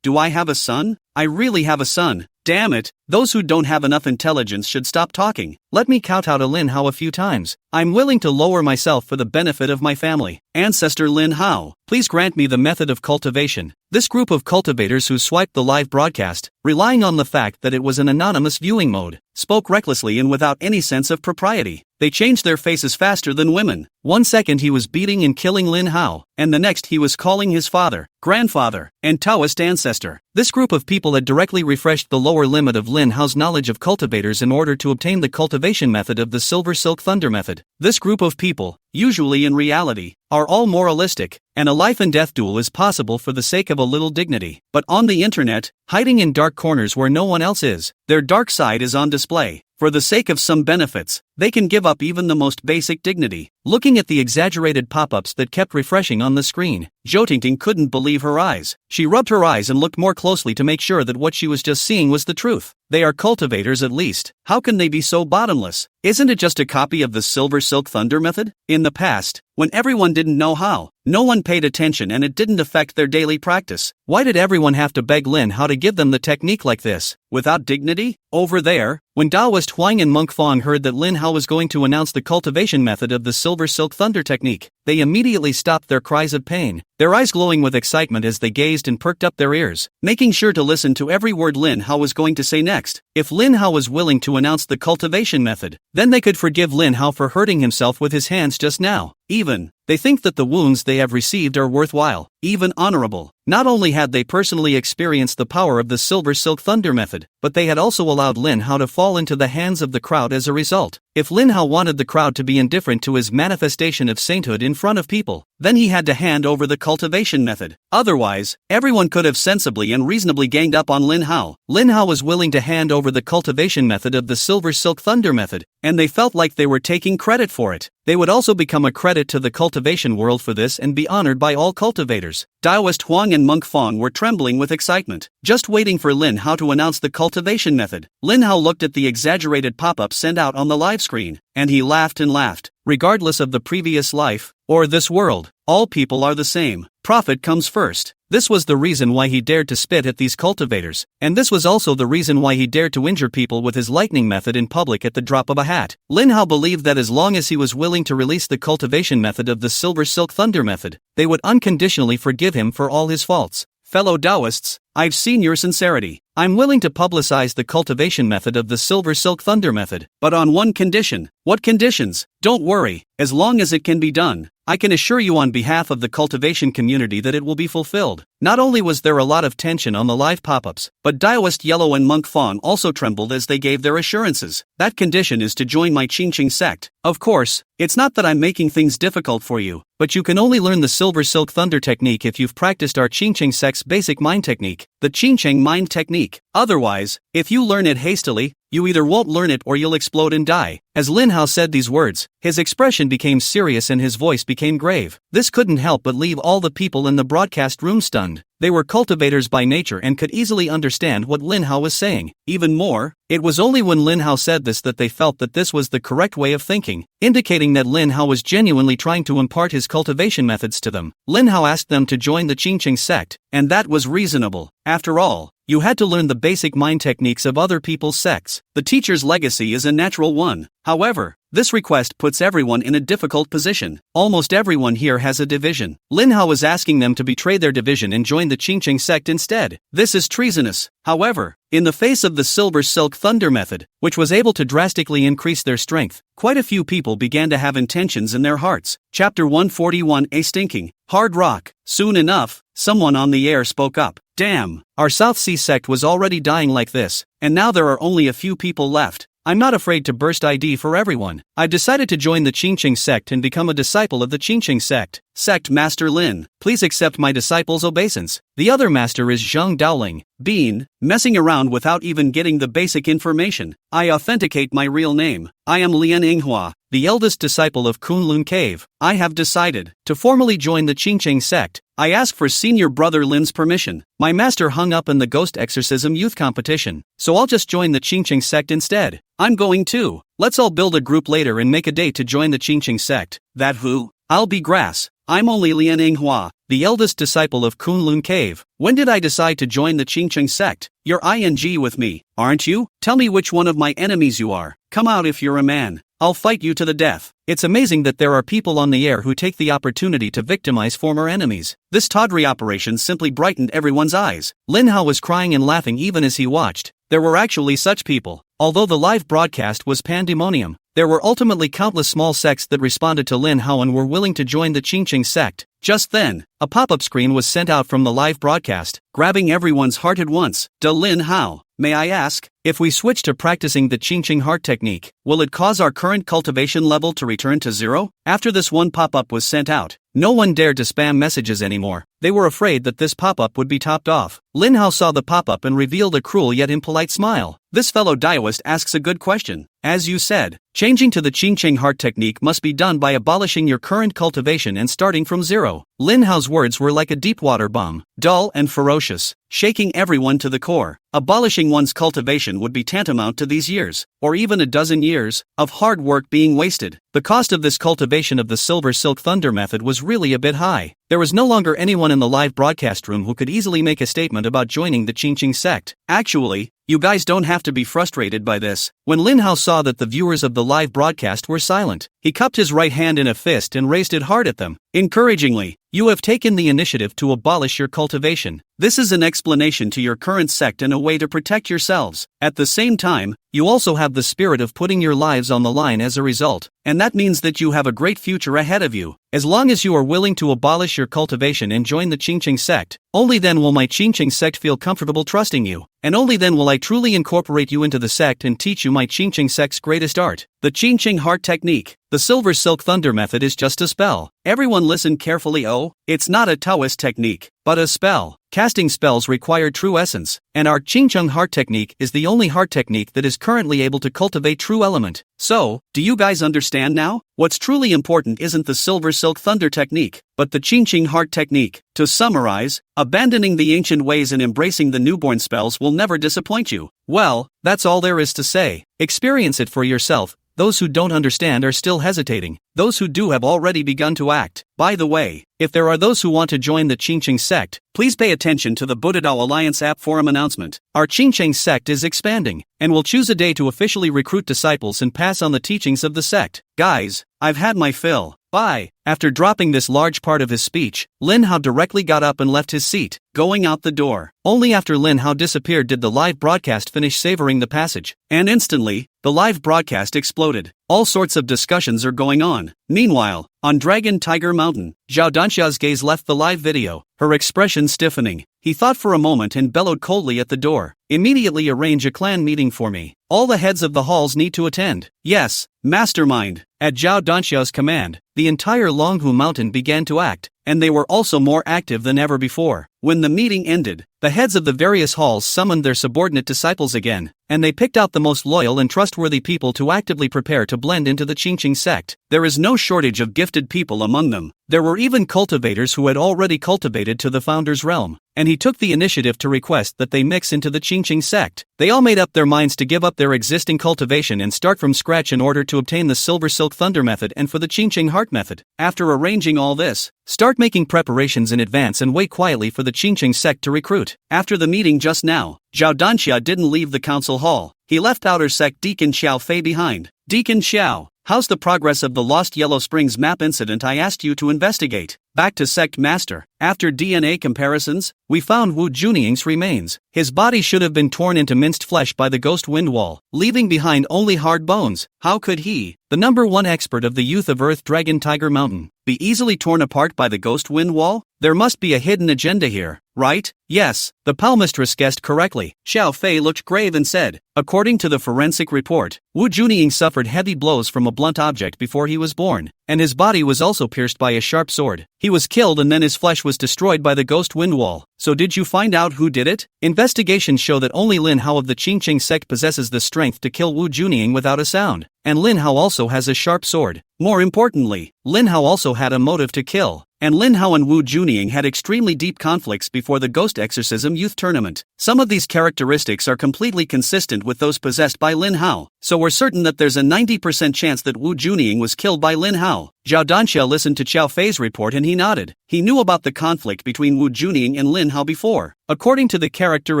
Speaker 1: Do I have a son? I really have a son. Damn it, Those who don't have enough intelligence should stop talking. Let me kowtow to Lin Hao a few times. I'm willing to lower myself for the benefit of my family. Ancestor Lin Hao, please grant me the method of cultivation. This group of cultivators who swiped the live broadcast, relying on the fact that it was an anonymous viewing mode, spoke recklessly and without any sense of propriety. They changed their faces faster than women. 1 second he was beating and killing Lin Hao, and the next he was calling his father, grandfather, and Taoist ancestor. This group of people had directly refreshed the lower limit of Lin Hao's knowledge of cultivators in order to obtain the cultivation method of the Silver Silk Thunder method. This group of people, usually in reality, are all moralistic, and a life and death duel is possible for the sake of a little dignity. But on the internet, hiding in dark corners where no one else is, their dark side is on display. For the sake of some benefits, they can give up even the most basic dignity. Looking at the exaggerated pop-ups that kept refreshing on the screen, Zhou Tingting couldn't believe her eyes. She rubbed her eyes and looked more closely to make sure that what she was just seeing was the truth. They are cultivators at least. How can they be so bottomless? Isn't it just a copy of the Silver Silk Thunder method? In the past, when everyone didn't know how, no one paid attention and it didn't affect their daily practice. Why did everyone have to beg Lin Hao to give them the technique like this? Without dignity? Over there, when Taoist Huang and Monk Fong heard that Lin Hao was going to announce the cultivation method of the Silver Silk Thunder technique, they immediately stopped their cries of pain, their eyes glowing with excitement as they gazed and perked up their ears, making sure to listen to every word Lin Hao was going to say next. If Lin Hao was willing to announce the cultivation method, then they could forgive Lin Hao for hurting himself with his hands just now. Even, they think that the wounds they have received are worthwhile, even honorable. Not only had they personally experienced the power of the Silver Silk Thunder method, but they had also allowed Lin Hao to fall into the hands of the crowd as a result. If Lin Hao wanted the crowd to be indifferent to his manifestation of sainthood in front of people, then he had to hand over the cultivation method. Otherwise, everyone could have sensibly and reasonably ganged up on Lin Hao. Lin Hao was willing to hand over the cultivation method of the Silver Silk Thunder method, and they felt like they were taking credit for it. They would also become a credit to the cultivation world for this and be honored by all cultivators. Taoist Huang and Monk Fong were trembling with excitement, just waiting for Lin Hao to announce the cultivation method. Lin Hao looked at the exaggerated pop-up sent out on the live screen, and he laughed and laughed. Regardless of the previous life, or this world, all people are the same. Profit comes first. This was the reason why he dared to spit at these cultivators, and this was also the reason why he dared to injure people with his lightning method in public at the drop of a hat. Lin Hao believed that as long as he was willing to release the cultivation method of the Silver Silk Thunder method, they would unconditionally forgive him for all his faults. Fellow Taoists, I've seen your sincerity. I'm willing to publicize the cultivation method of the Silver Silk Thunder method, but on one condition. What conditions? Don't worry, as long as it can be done, I can assure you on behalf of the cultivation community that it will be fulfilled. Not only was there a lot of tension on the live pop-ups, but Taoist Yellow and Monk Fong also trembled as they gave their assurances. That condition is to join my Qingqing sect. Of course, it's not that I'm making things difficult for you, but you can only learn the Silver Silk Thunder technique if you've practiced our Qingqing sect's basic mind technique, the Qingqing mind technique. Otherwise, if you learn it hastily, you either won't learn it or you'll explode and die. As Lin Hao said these words, his expression became serious and his voice became grave. This couldn't help but leave all the people in the broadcast room stunned. They were cultivators by nature and could easily understand what Lin Hao was saying. Even more, it was only when Lin Hao said this that they felt that this was the correct way of thinking, indicating that Lin Hao was genuinely trying to impart his cultivation methods to them. Lin Hao asked them to join the Qingqing sect, and that was reasonable. After all, you had to learn the basic mind techniques of other people's sects. The teacher's legacy is a natural one. However, this request puts everyone in a difficult position. Almost everyone here has a division. Lin Hao is asking them to betray their division and join the Qingqing sect instead. This is treasonous. However, in the face of the Silver Silk Thunder method, which was able to drastically increase their strength, quite a few people began to have intentions in their hearts. Chapter 141. A stinking, hard rock. Soon enough, someone on the air spoke up. Damn, our South Sea sect was already dying like this, and now there are only a few people left. I'm not afraid to burst ID for everyone. I've decided to join the Qingqing sect and become a disciple of the Qingqing sect. Sect Master Lin, please accept my disciple's obeisance. The other master is Zheng Daoling. Bean, messing around without even getting the basic information. I authenticate my real name. I am Lian Yinghua, the eldest disciple of Kunlun Cave. I have decided to formally join the Qingqing sect. I ask for senior brother Lin's permission. My master hung up in the ghost exorcism youth competition, so I'll just join the Qingqing sect instead. I'm going too. Let's all build a group later and make a date to join the Qingqing sect. That who? I'll be grass. I'm only Lian Inghua, the eldest disciple of Kunlun Cave. When did I decide to join the Qingcheng sect? You're ing with me, aren't you? Tell me which one of my enemies you are. Come out if you're a man. I'll fight you to the death. It's amazing that there are people on the air who take the opportunity to victimize former enemies. This tawdry operation simply brightened everyone's eyes. Lin Hao was crying and laughing even as he watched. There were actually such people. Although the live broadcast was pandemonium, there were ultimately countless small sects that responded to Lin Hao and were willing to join the Qingcheng sect. Just then, a pop-up screen was sent out from the live broadcast, grabbing everyone's heart at once. Lin Hao, may I ask, if we switch to practicing the Qingcheng heart technique, will it cause our current cultivation level to return to zero? After this one pop-up was sent out, no one dared to spam messages anymore. They were afraid that this pop-up would be topped off. Lin Hao saw the pop-up and revealed a cruel yet impolite smile. This fellow Daoist asks a good question. As you said, changing to the Qingcheng heart technique must be done by abolishing your current cultivation and starting from zero. Lin Hao's words were like a deep water bomb, dull and ferocious, shaking everyone to the core. Abolishing one's cultivation would be tantamount to these years, or even a dozen years, of hard work being wasted. The cost of this cultivation of the Silver Silk Thunder method was really a bit high. There was no longer anyone in the live broadcast room who could easily make a statement about joining the Qingcheng sect. Actually, you guys don't have to be frustrated by this. When Lin Hao saw that the viewers of the live broadcast were silent, he cupped his right hand in a fist and raised it hard at them. Encouragingly, you have taken the initiative to abolish your cultivation. This is an explanation to your current sect and a way to protect yourselves. At the same time, you also have the spirit of putting your lives on the line as a result, and that means that you have a great future ahead of you. As long as you are willing to abolish your cultivation and join the Qingcheng sect, only then will my Qingcheng sect feel comfortable trusting you, and only then will I truly incorporate you into the sect and teach you my Qingcheng sect's greatest art, the Qingcheng heart technique. The Silver Silk Thunder method is just a spell. Everyone listen carefully. It's not a Taoist technique, but a spell. Casting spells require true essence, and our Qingcheng heart technique is the only heart technique that is currently able to cultivate true element. So, do you guys understand now? What's truly important isn't the Silver Silk Thunder technique, but the Qingcheng heart technique. To summarize, abandoning the ancient ways and embracing the newborn spells will never disappoint you. Well, that's all there is to say. Experience it for yourself. Those who don't understand are still hesitating. Those who do have already begun to act. By the way, if there are those who want to join the Qingcheng sect, please pay attention to the Buddha-Dao Alliance app forum announcement. Our Qingcheng sect is expanding, and we'll choose a day to officially recruit disciples and pass on the teachings of the sect. Guys, I've had my fill. Bye. After dropping this large part of his speech, Lin Hao directly got up and left his seat, going out the door. Only after Lin Hao disappeared did the live broadcast finish savoring the passage, and instantly, the live broadcast exploded. All sorts of discussions are going on. Meanwhile, on Dragon Tiger Mountain, Zhao Danxia's gaze left the live video, her expression stiffening. He thought for a moment and bellowed coldly at the door. Immediately arrange a clan meeting for me. All the heads of the halls need to attend. Yes, mastermind. At Zhao Danxia's command, the entire Longhu Mountain began to act, and they were also more active than ever before. When the meeting ended, the heads of the various halls summoned their subordinate disciples again, and they picked out the most loyal and trustworthy people to actively prepare to blend into the Qingcheng sect. There is no shortage of gifted people among them. There were even cultivators who had already cultivated to the founder's realm, and he took the initiative to request that they mix into the Qingcheng sect. They all made up their minds to give up their existing cultivation and start from scratch in order to obtain the Silver Silk Thunder method and for the Qingcheng heart method. After arranging all this, start making preparations in advance and wait quietly for the Qingcheng sect to recruit. After the meeting just now, Zhao Danxia didn't leave the council hall. He left outer sect Deacon Xiao Fei behind. Deacon Xiao, how's the progress of the Lost Yellow Springs map incident I asked you to investigate? Back to Sect Master. After DNA comparisons, we found Wu Juning's remains. His body should have been torn into minced flesh by the Ghost Wind Wall, leaving behind only hard bones. How could he, the #1 expert of the Youth of Earth Dragon Tiger Mountain, be easily torn apart by the Ghost Wind Wall? There must be a hidden agenda here, right? Yes, the Palmistress guessed correctly. Xiao Fei looked grave and said, according to the forensic report, Wu Junying suffered heavy blows from a blunt object before he was born, and his body was also pierced by a sharp sword. He was killed and then his flesh was destroyed by the Ghost Wind Wall. So did you find out who did it? Investigations show that only Lin Hao of the Qingcheng sect possesses the strength to kill Wu Junying without a sound, and Lin Hao also has a sharp sword. More importantly, Lin Hao also had a motive to kill, and Lin Hao and Wu Junying had extremely deep conflicts before the Ghost Exorcism Youth Tournament. Some of these characteristics are completely consistent with those possessed by Lin Hao, so we're certain that there's a 90% chance that Wu Junying was killed by Lin Hao. Zhao Danxia listened to Qiao Fei's report and he nodded. He knew about the conflict between Wu Juning and Lin Hao before. According to the character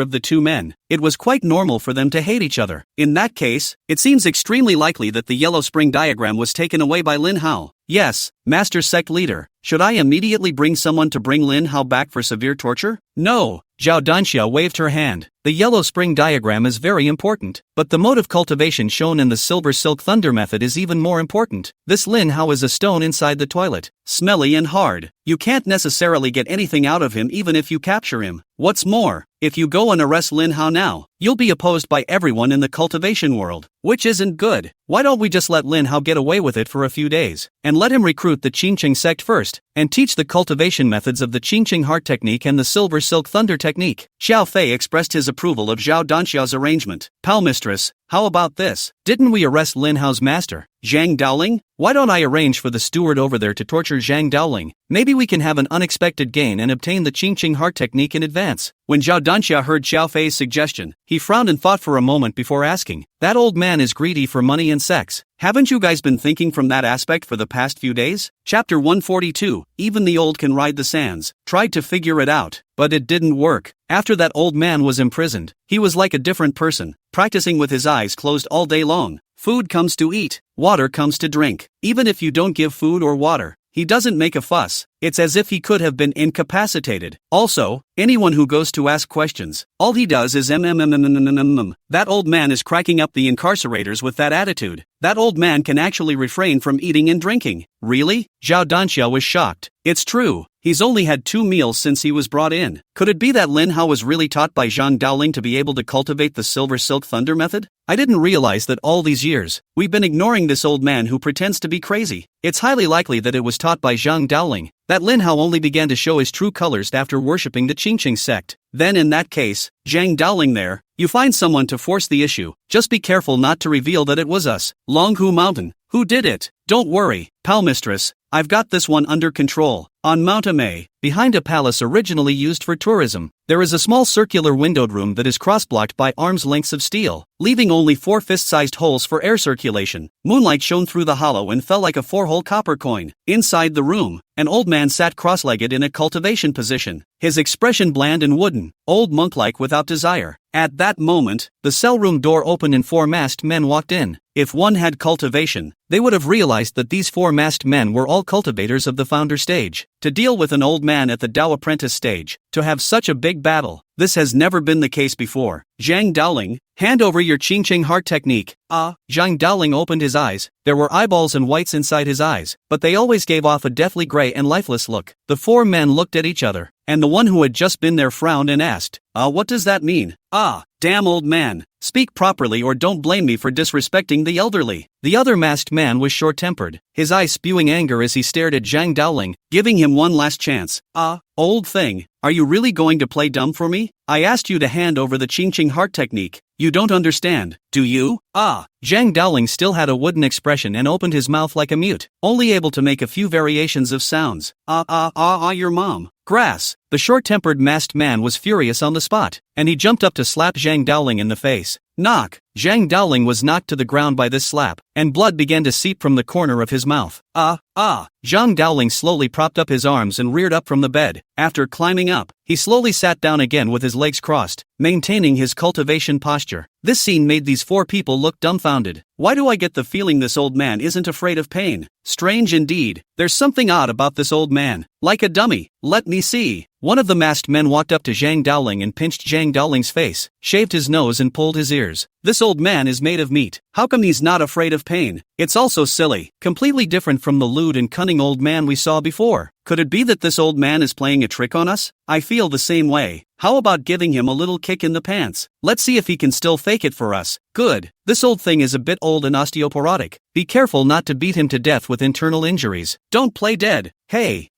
Speaker 1: of the two men, it was quite normal for them to hate each other. In that case, it seems extremely likely that the yellow spring diagram was taken away by Lin Hao. Yes, Master Sect Leader, should I immediately bring someone to bring Lin Hao back for severe torture? No. Zhao Danxia waved her hand. The yellow spring diagram is very important, but the mode of cultivation shown in the Silver Silk Thunder method is even more important. This Lin Hao is a stone inside the toilet, smelly and hard. You can't necessarily get anything out of him even if you capture him. What's more, if you go and arrest Lin Hao now, you'll be opposed by everyone in the cultivation world, which isn't good. Why don't we just let Lin Hao get away with it for a few days, and let him recruit the Qingqing sect first, and teach the cultivation methods of the Qingqing heart technique and the Silver Silk Thunder technique? Qiao Fei expressed his approval of Zhao Danxia's arrangement. Pal mistress, how about this? Didn't we arrest Lin Hao's master, Zhang Daoling? Why don't I arrange for the steward over there to torture Zhang Daoling? Maybe we can have an unexpected gain and obtain the Qingqing heart technique in advance. When Zhao Danxia heard Qiao Fei's suggestion, he frowned and thought for a moment before asking. That old man is greedy for money and sex. Haven't you guys been thinking from that aspect for the past few days? Chapter 142, Even the Old Can Ride the Sands. Tried to figure it out, but it didn't work. After that old man was imprisoned, he was like a different person, practicing with his eyes closed all day long. Food comes to eat, water comes to drink. Even if you don't give food or water, he doesn't make a fuss. It's as if he could have been incapacitated. Also, anyone who goes to ask questions, all he does is That old man is cracking up the incarcerators with that attitude. That old man can actually refrain from eating and drinking. Really? Zhao Danxia was shocked. It's true. He's only had 2 meals since he was brought in. Could it be that Lin Hao was really taught by Zhang Daoling to be able to cultivate the Silver Silk Thunder method? I didn't realize that all these years, we've been ignoring this old man who pretends to be crazy. It's highly likely that it was taught by Zhang Daoling, that Lin Hao only began to show his true colors after worshipping the Qingqing sect. Then in that case, Zhang Daoling there, you find someone to force the issue. Just be careful not to reveal that it was us, Longhu Mountain, who did it. Don't worry, pal mistress, I've got this one under control. On Mount Amei, behind a palace originally used for tourism, there is a small circular windowed room that is cross-blocked by arm's lengths of steel, leaving only 4 fist-sized holes for air circulation. Moonlight shone through the hollow and fell like a 4-hole copper coin. Inside the room, an old man sat cross-legged in a cultivation position, his expression bland and wooden, old monk-like without desire. At that moment, the cell room door opened and 4 masked men walked in. If one had cultivation, they would have realized that these 4 masked men were all cultivators of the founder stage. To deal with an old man at the Dao apprentice stage, to have such a big battle, this has never been the case before. Zhang Daoling, hand over your Qingqing heart technique. Zhang Daoling opened his eyes. There were eyeballs and whites inside his eyes, but they always gave off a deathly gray and lifeless look. The 4 men looked at each other, and the one who had just been there frowned and asked, what does that mean? Damn old man. Speak properly or don't blame me for disrespecting the elderly. The other masked man was short-tempered, his eyes spewing anger as he stared at Zhang Daoling, giving him one last chance. Old thing, are you really going to play dumb for me? I asked you to hand over the Qingqing heart technique. You don't understand, do you? Zhang Daoling still had a wooden expression and opened his mouth like a mute, only able to make a few variations of sounds. Your mom. Grass. The short-tempered masked man was furious on the spot, and he jumped up to slap Zhang Daoling in the face. Knock. Zhang Daoling was knocked to the ground by this slap, and blood began to seep from the corner of his mouth. Zhang Daoling slowly propped up his arms and reared up from the bed. After climbing up, he slowly sat down again with his legs crossed, maintaining his cultivation posture. This scene made these 4 people look dumbfounded. Why do I get the feeling this old man isn't afraid of pain? Strange indeed. There's something odd about this old man. Like a dummy. Let me see. One of the masked men walked up to Zhang Daoling and pinched Zhang Daoling's face, shaved his nose and pulled his ears. This old man is made of meat. How come he's not afraid of pain? It's also silly, completely different from the lewd and cunning old man we saw before. Could it be that this old man is playing a trick on us? I feel the same way. How about giving him a little kick in the pants? Let's see if he can still fake it for us. Good. This old thing is a bit old and osteoporotic. Be careful not to beat him to death with internal injuries. Don't play dead. Hey,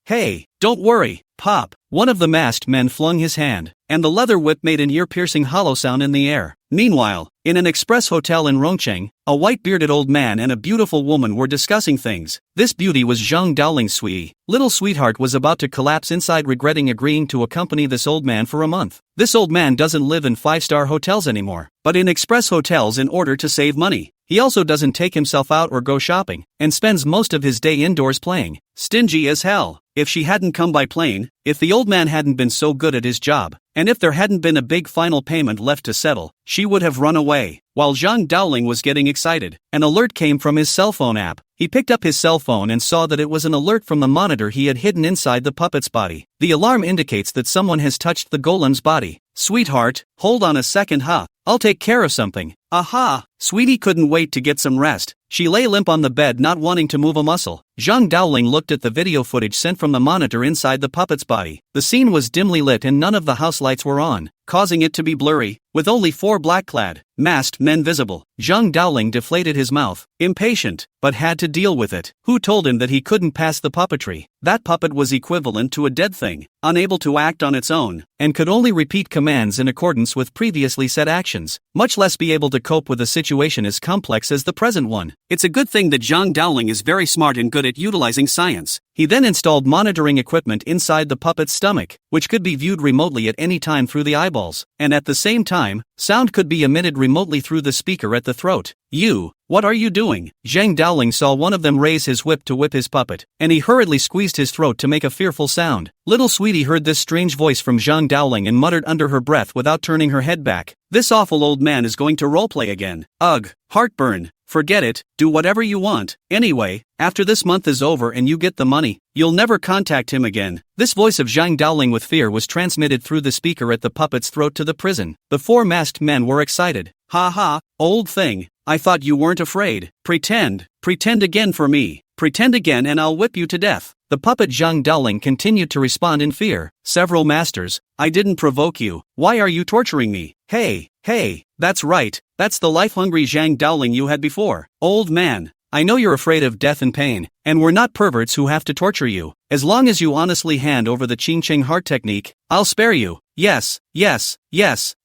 Speaker 1: don't worry. Pop. One of the masked men flung his hand, and the leather whip made an ear-piercing hollow sound in the air. Meanwhile, in an express hotel in Rongcheng, a white-bearded old man and a beautiful woman were discussing things. This beauty was Zhang Daoling's sweetie. Little sweetheart was about to collapse inside, regretting agreeing to accompany this old man for a month. This old man doesn't live in 5-star hotels anymore, but in express hotels in order to save money. He also doesn't take himself out or go shopping, and spends most of his day indoors playing. Stingy as hell. If she hadn't come by plane, if the old man hadn't been so good at his job, and if there hadn't been a big final payment left to settle, she would have run away. While Zhang Daoling was getting excited, an alert came from his cell phone app. He picked up his cell phone and saw that it was an alert from the monitor he had hidden inside the puppet's body. The alarm indicates that someone has touched the golem's body. Sweetheart, hold on a second, I'll take care of something. Aha! Sweetie couldn't wait to get some rest. She lay limp on the bed, not wanting to move a muscle. Zhang Daoling looked at the video footage sent from the monitor inside the puppet's body. The scene was dimly lit and none of the house lights were on, causing it to be blurry, with only 4 black-clad, masked men visible. Zhang Daoling deflated his mouth, impatient, but had to deal with it. Who told him that he couldn't pass the puppetry? That puppet was equivalent to a dead thing, unable to act on its own, and could only repeat commands in accordance with previously set actions, much less be able to cope with a situation as complex as the present one. It's a good thing that Zhang Daoling is very smart and good at utilizing science. He then installed monitoring equipment inside the puppet's stomach, which could be viewed remotely at any time through the eyeballs, and at the same time, sound could be emitted remotely through the speaker at the throat. What are you doing? Zhang Daoling saw one of them raise his whip to whip his puppet, and he hurriedly squeezed his throat to make a fearful sound. Little Sweetie heard this strange voice from Zhang Daoling and muttered under her breath without turning her head back, "This awful old man is going to roleplay again. Ugh, heartburn. Forget it, do whatever you want. Anyway, after this month is over and you get the money, you'll never contact him again." This voice of Zhang Daoling with fear was transmitted through the speaker at the puppet's throat to the prison. The 4 masked men were excited. "Ha ha, old thing, I thought you weren't afraid. Pretend again for me. Pretend again and I'll whip you to death." The puppet Zhang Daoling continued to respond in fear. "Several masters, I didn't provoke you. Why are you torturing me? Hey, that's right, that's the life-hungry Zhang Daoling you had before. Old man, I know you're afraid of death and pain, and we're not perverts who have to torture you. As long as you honestly hand over the Ching heart technique, I'll spare you. Yes,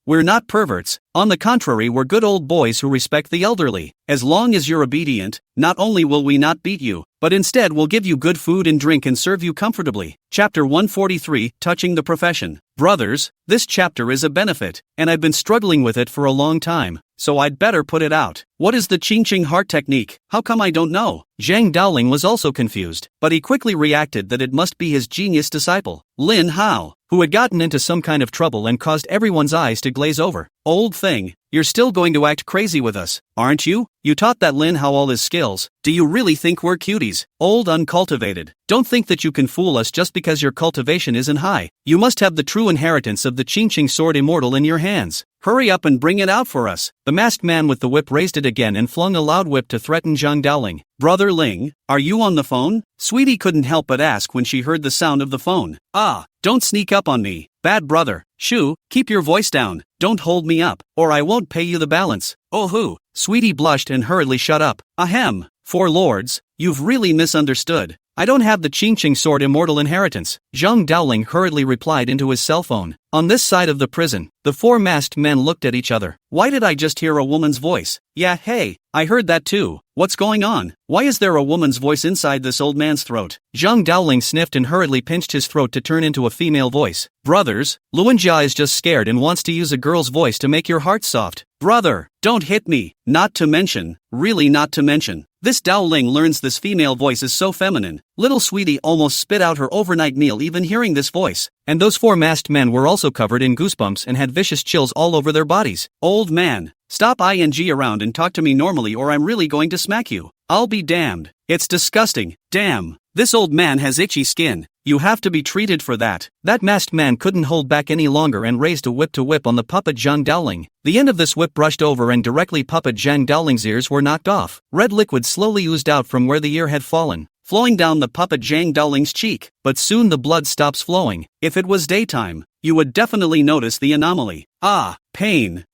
Speaker 1: we're not perverts. On the contrary, we're good old boys who respect the elderly. As long as you're obedient, not only will we not beat you, but instead we'll give you good food and drink and serve you comfortably." Chapter 143, Touching the Profession. Brothers, this chapter is a benefit, and I've been struggling with it for a long time, so I'd better put it out. What is the Ching heart technique? How come I don't know? Zhang Daoling was also confused, but he quickly reacted that it must be his genius disciple, Lin Hao, who had gotten into some kind of trouble and caused everyone's eyes to glaze over. "Old thing, you're still going to act crazy with us, aren't you? You taught that Lin Hao all his skills. Do you really think we're cuties? Old uncultivated. Don't think that you can fool us just because your cultivation isn't high. You must have the true inheritance of the Ching sword immortal in your hands. Hurry up and bring it out for us." The masked man with the whip raised it again and flung a loud whip to threaten Zhang Daoling. "Brother Ling, are you on the phone?" Sweetie couldn't help but ask when she heard the sound of the phone. "Ah, don't sneak up on me, bad brother. Shoo, keep your voice down. Don't hold me up, or I won't pay you the balance." "Oh who?" Sweetie blushed and hurriedly shut up. "Ahem, 4 lords, you've really misunderstood. I don't have the Ching sword immortal inheritance." Zhang Daoling hurriedly replied into his cell phone. On this side of the prison, the 4 masked men looked at each other. "Why did I just hear a woman's voice?" "Yeah, hey, I heard that too. What's going on? Why is there a woman's voice inside this old man's throat?" Zhang Daoling sniffed and hurriedly pinched his throat to turn into a female voice. "Brothers, Luanjia is just scared and wants to use a girl's voice to make your heart soft." "Brother, don't hit me. Not to mention, really not to mention, this Daoling learns this female voice is so feminine." Little Sweetie almost spit out her overnight meal even hearing this voice, and those 4 masked men were also covered in goosebumps and had vicious chills all over their bodies. "Old man, stop ing around and talk to me normally or I'm really going to smack you. I'll be damned. It's disgusting. Damn, this old man has itchy skin. You have to be treated for that." That masked man couldn't hold back any longer and raised a whip to whip on the puppet Zhang Daoling. The end of this whip brushed over and directly puppet Zhang Daoling's ears were knocked off. Red liquid slowly oozed out from where the ear had fallen, flowing down the puppet Zhang Daoling's cheek, but soon the blood stops flowing. If it was daytime, you would definitely notice the anomaly. "Ah, pain.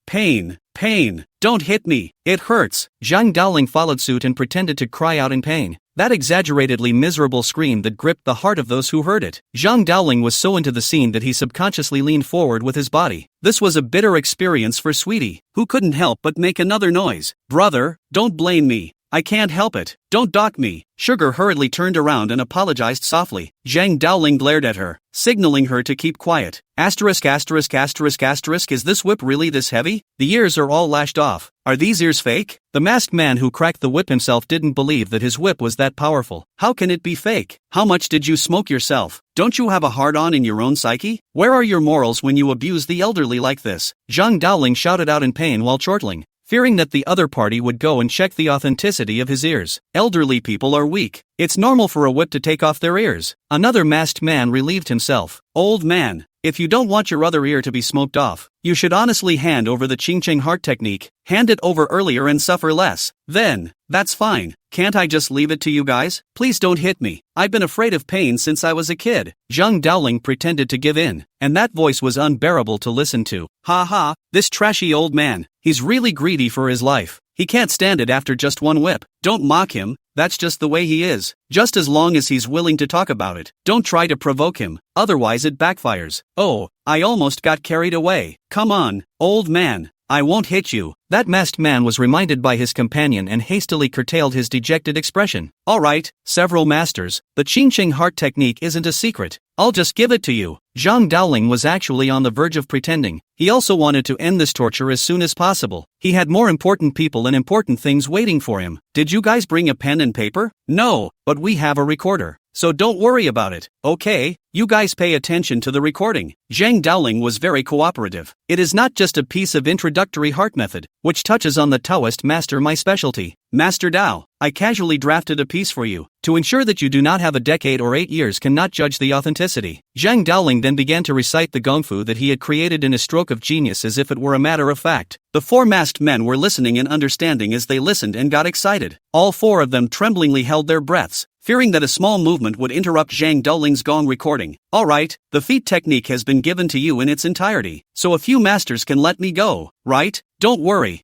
Speaker 1: Don't hit me, it hurts." Zhang Daoling followed suit and pretended to cry out in pain. That exaggeratedly miserable scream that gripped the heart of those who heard it. Zhang Daoling was so into the scene that he subconsciously leaned forward with his body. This was a bitter experience for Sweetie, who couldn't help but make another noise. "Brother, don't blame me. I can't help it. Don't dock me. Sugar hurriedly turned around and apologized softly. Zhang Dowling glared at her, signaling her to keep quiet. Asterisk asterisk asterisk asterisk, is this whip really this heavy? The ears are all lashed off. Are these ears fake? The masked man who cracked the whip himself didn't believe that his whip was that powerful. How can it be fake? How much did you smoke yourself? Don't you have a hard-on in your own psyche? Where are your morals when you abuse the elderly like this? Zhang Dowling shouted out in pain while chortling, fearing that the other party would go and check the authenticity of his ears. Elderly people are weak. It's normal for a whip to take off their ears. Another masked man relieved himself. Old man, if you don't want your other ear to be smoked off, you should honestly hand over the Ching heart technique. Hand it over earlier and suffer less. Then, that's fine. Can't I just leave it to you guys? Please don't hit me. I've been afraid of pain since I was a kid. Zhang Dowling pretended to give in, and that voice was unbearable to listen to. Ha ha, this trashy old man. He's really greedy for his life. He can't stand it after just one whip. Don't mock him, that's just the way he is. Just as long as he's willing to talk about it. Don't try to provoke him, otherwise it backfires. Oh, I almost got carried away. Come on, old man. I won't hit you. That masked man was reminded by his companion and hastily curtailed his dejected expression. Alright, several masters, the Ching heart technique isn't a secret. I'll just give it to you. Zhang Dowling was actually on the verge of pretending. He also wanted to end this torture as soon as possible. He had more important people and important things waiting for him. Did you guys bring a pen and paper? No, but we have a recorder. So don't worry about it, okay? You guys pay attention to the recording. Zhang Dowling was very cooperative. It is not just a piece of introductory heart method, which touches on the Taoist master, my specialty. Master Dao, I casually drafted a piece for you, to ensure that you do not have a decade or 8 years cannot judge the authenticity. Zhang Dowling then began to recite the gongfu that he had created in a stroke of genius as if it were a matter of fact. The 4 masked men were listening and understanding as they listened and got excited. All 4 of them tremblingly held their breaths, fearing that a small movement would interrupt Zhang Dowling's gong recording. Alright, the feat technique has been given to you in its entirety, so a few masters can let me go, right? Don't worry,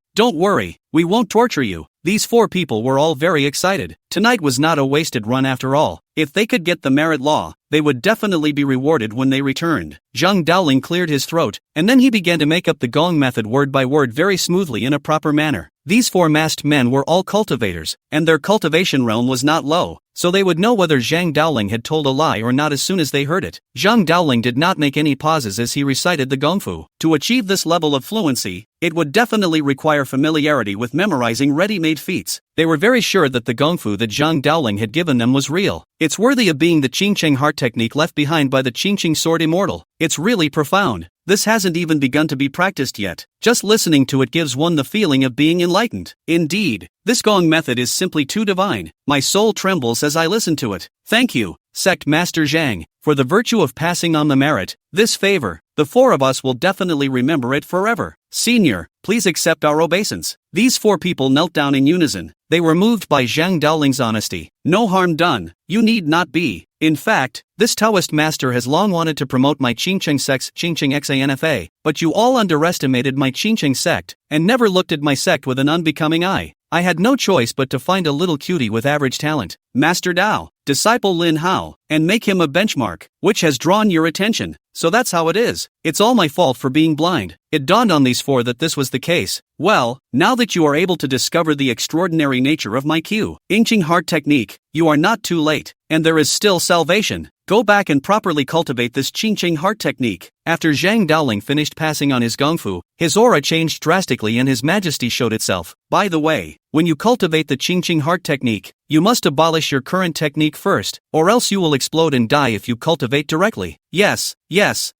Speaker 1: we won't torture you. These 4 people were all very excited. Tonight was not a wasted run after all. If they could get the merit law, they would definitely be rewarded when they returned. Zhang Dowling cleared his throat, and then he began to make up the gong method word by word very smoothly in a proper manner. These 4 masked men were all cultivators, and their cultivation realm was not low, so they would know whether Zhang Dowling had told a lie or not as soon as they heard it. Zhang Dowling did not make any pauses as he recited the gongfu. To achieve this level of fluency, it would definitely require familiarity with memorizing ready-made feats. They were very sure that the gongfu that Zhang Dowling had given them was real. It's worthy of being the Ching heart technique left behind by the Ching sword immortal. It's really profound. This hasn't even begun to be practiced yet. Just listening to it gives one the feeling of being enlightened. Indeed, this gong method is simply too divine. My soul trembles as I listen to it. Thank you, Sect Master Zhang, for the virtue of passing on the merit. This favor, the 4 of us will definitely remember it forever. Senior, please accept our obeisance. These 4 people knelt down in unison. They were moved by Zhang Dowling's honesty. No harm done. You need not be. In fact, this Taoist master has long wanted to promote my Ching sect's Ching Xanfa, but you all underestimated my Ching sect, and never looked at my sect with an unbecoming eye. I had no choice but to find a little cutie with average talent, Master Dao, disciple Lin Hao, and make him a benchmark, which has drawn your attention. So that's how it is. It's all my fault for being blind. It dawned on these 4 that this was the case. Well, now that you are able to discover the extraordinary nature of my Ching heart technique, you are not too late, and there is still salvation. Go back and properly cultivate this Ching heart technique. After Zhang Dowling finished passing on his gongfu, his aura changed drastically and his majesty showed itself. By the way, when you cultivate the Ching heart technique, you must abolish your current technique first, or else you will explode and die if you cultivate directly. Yes,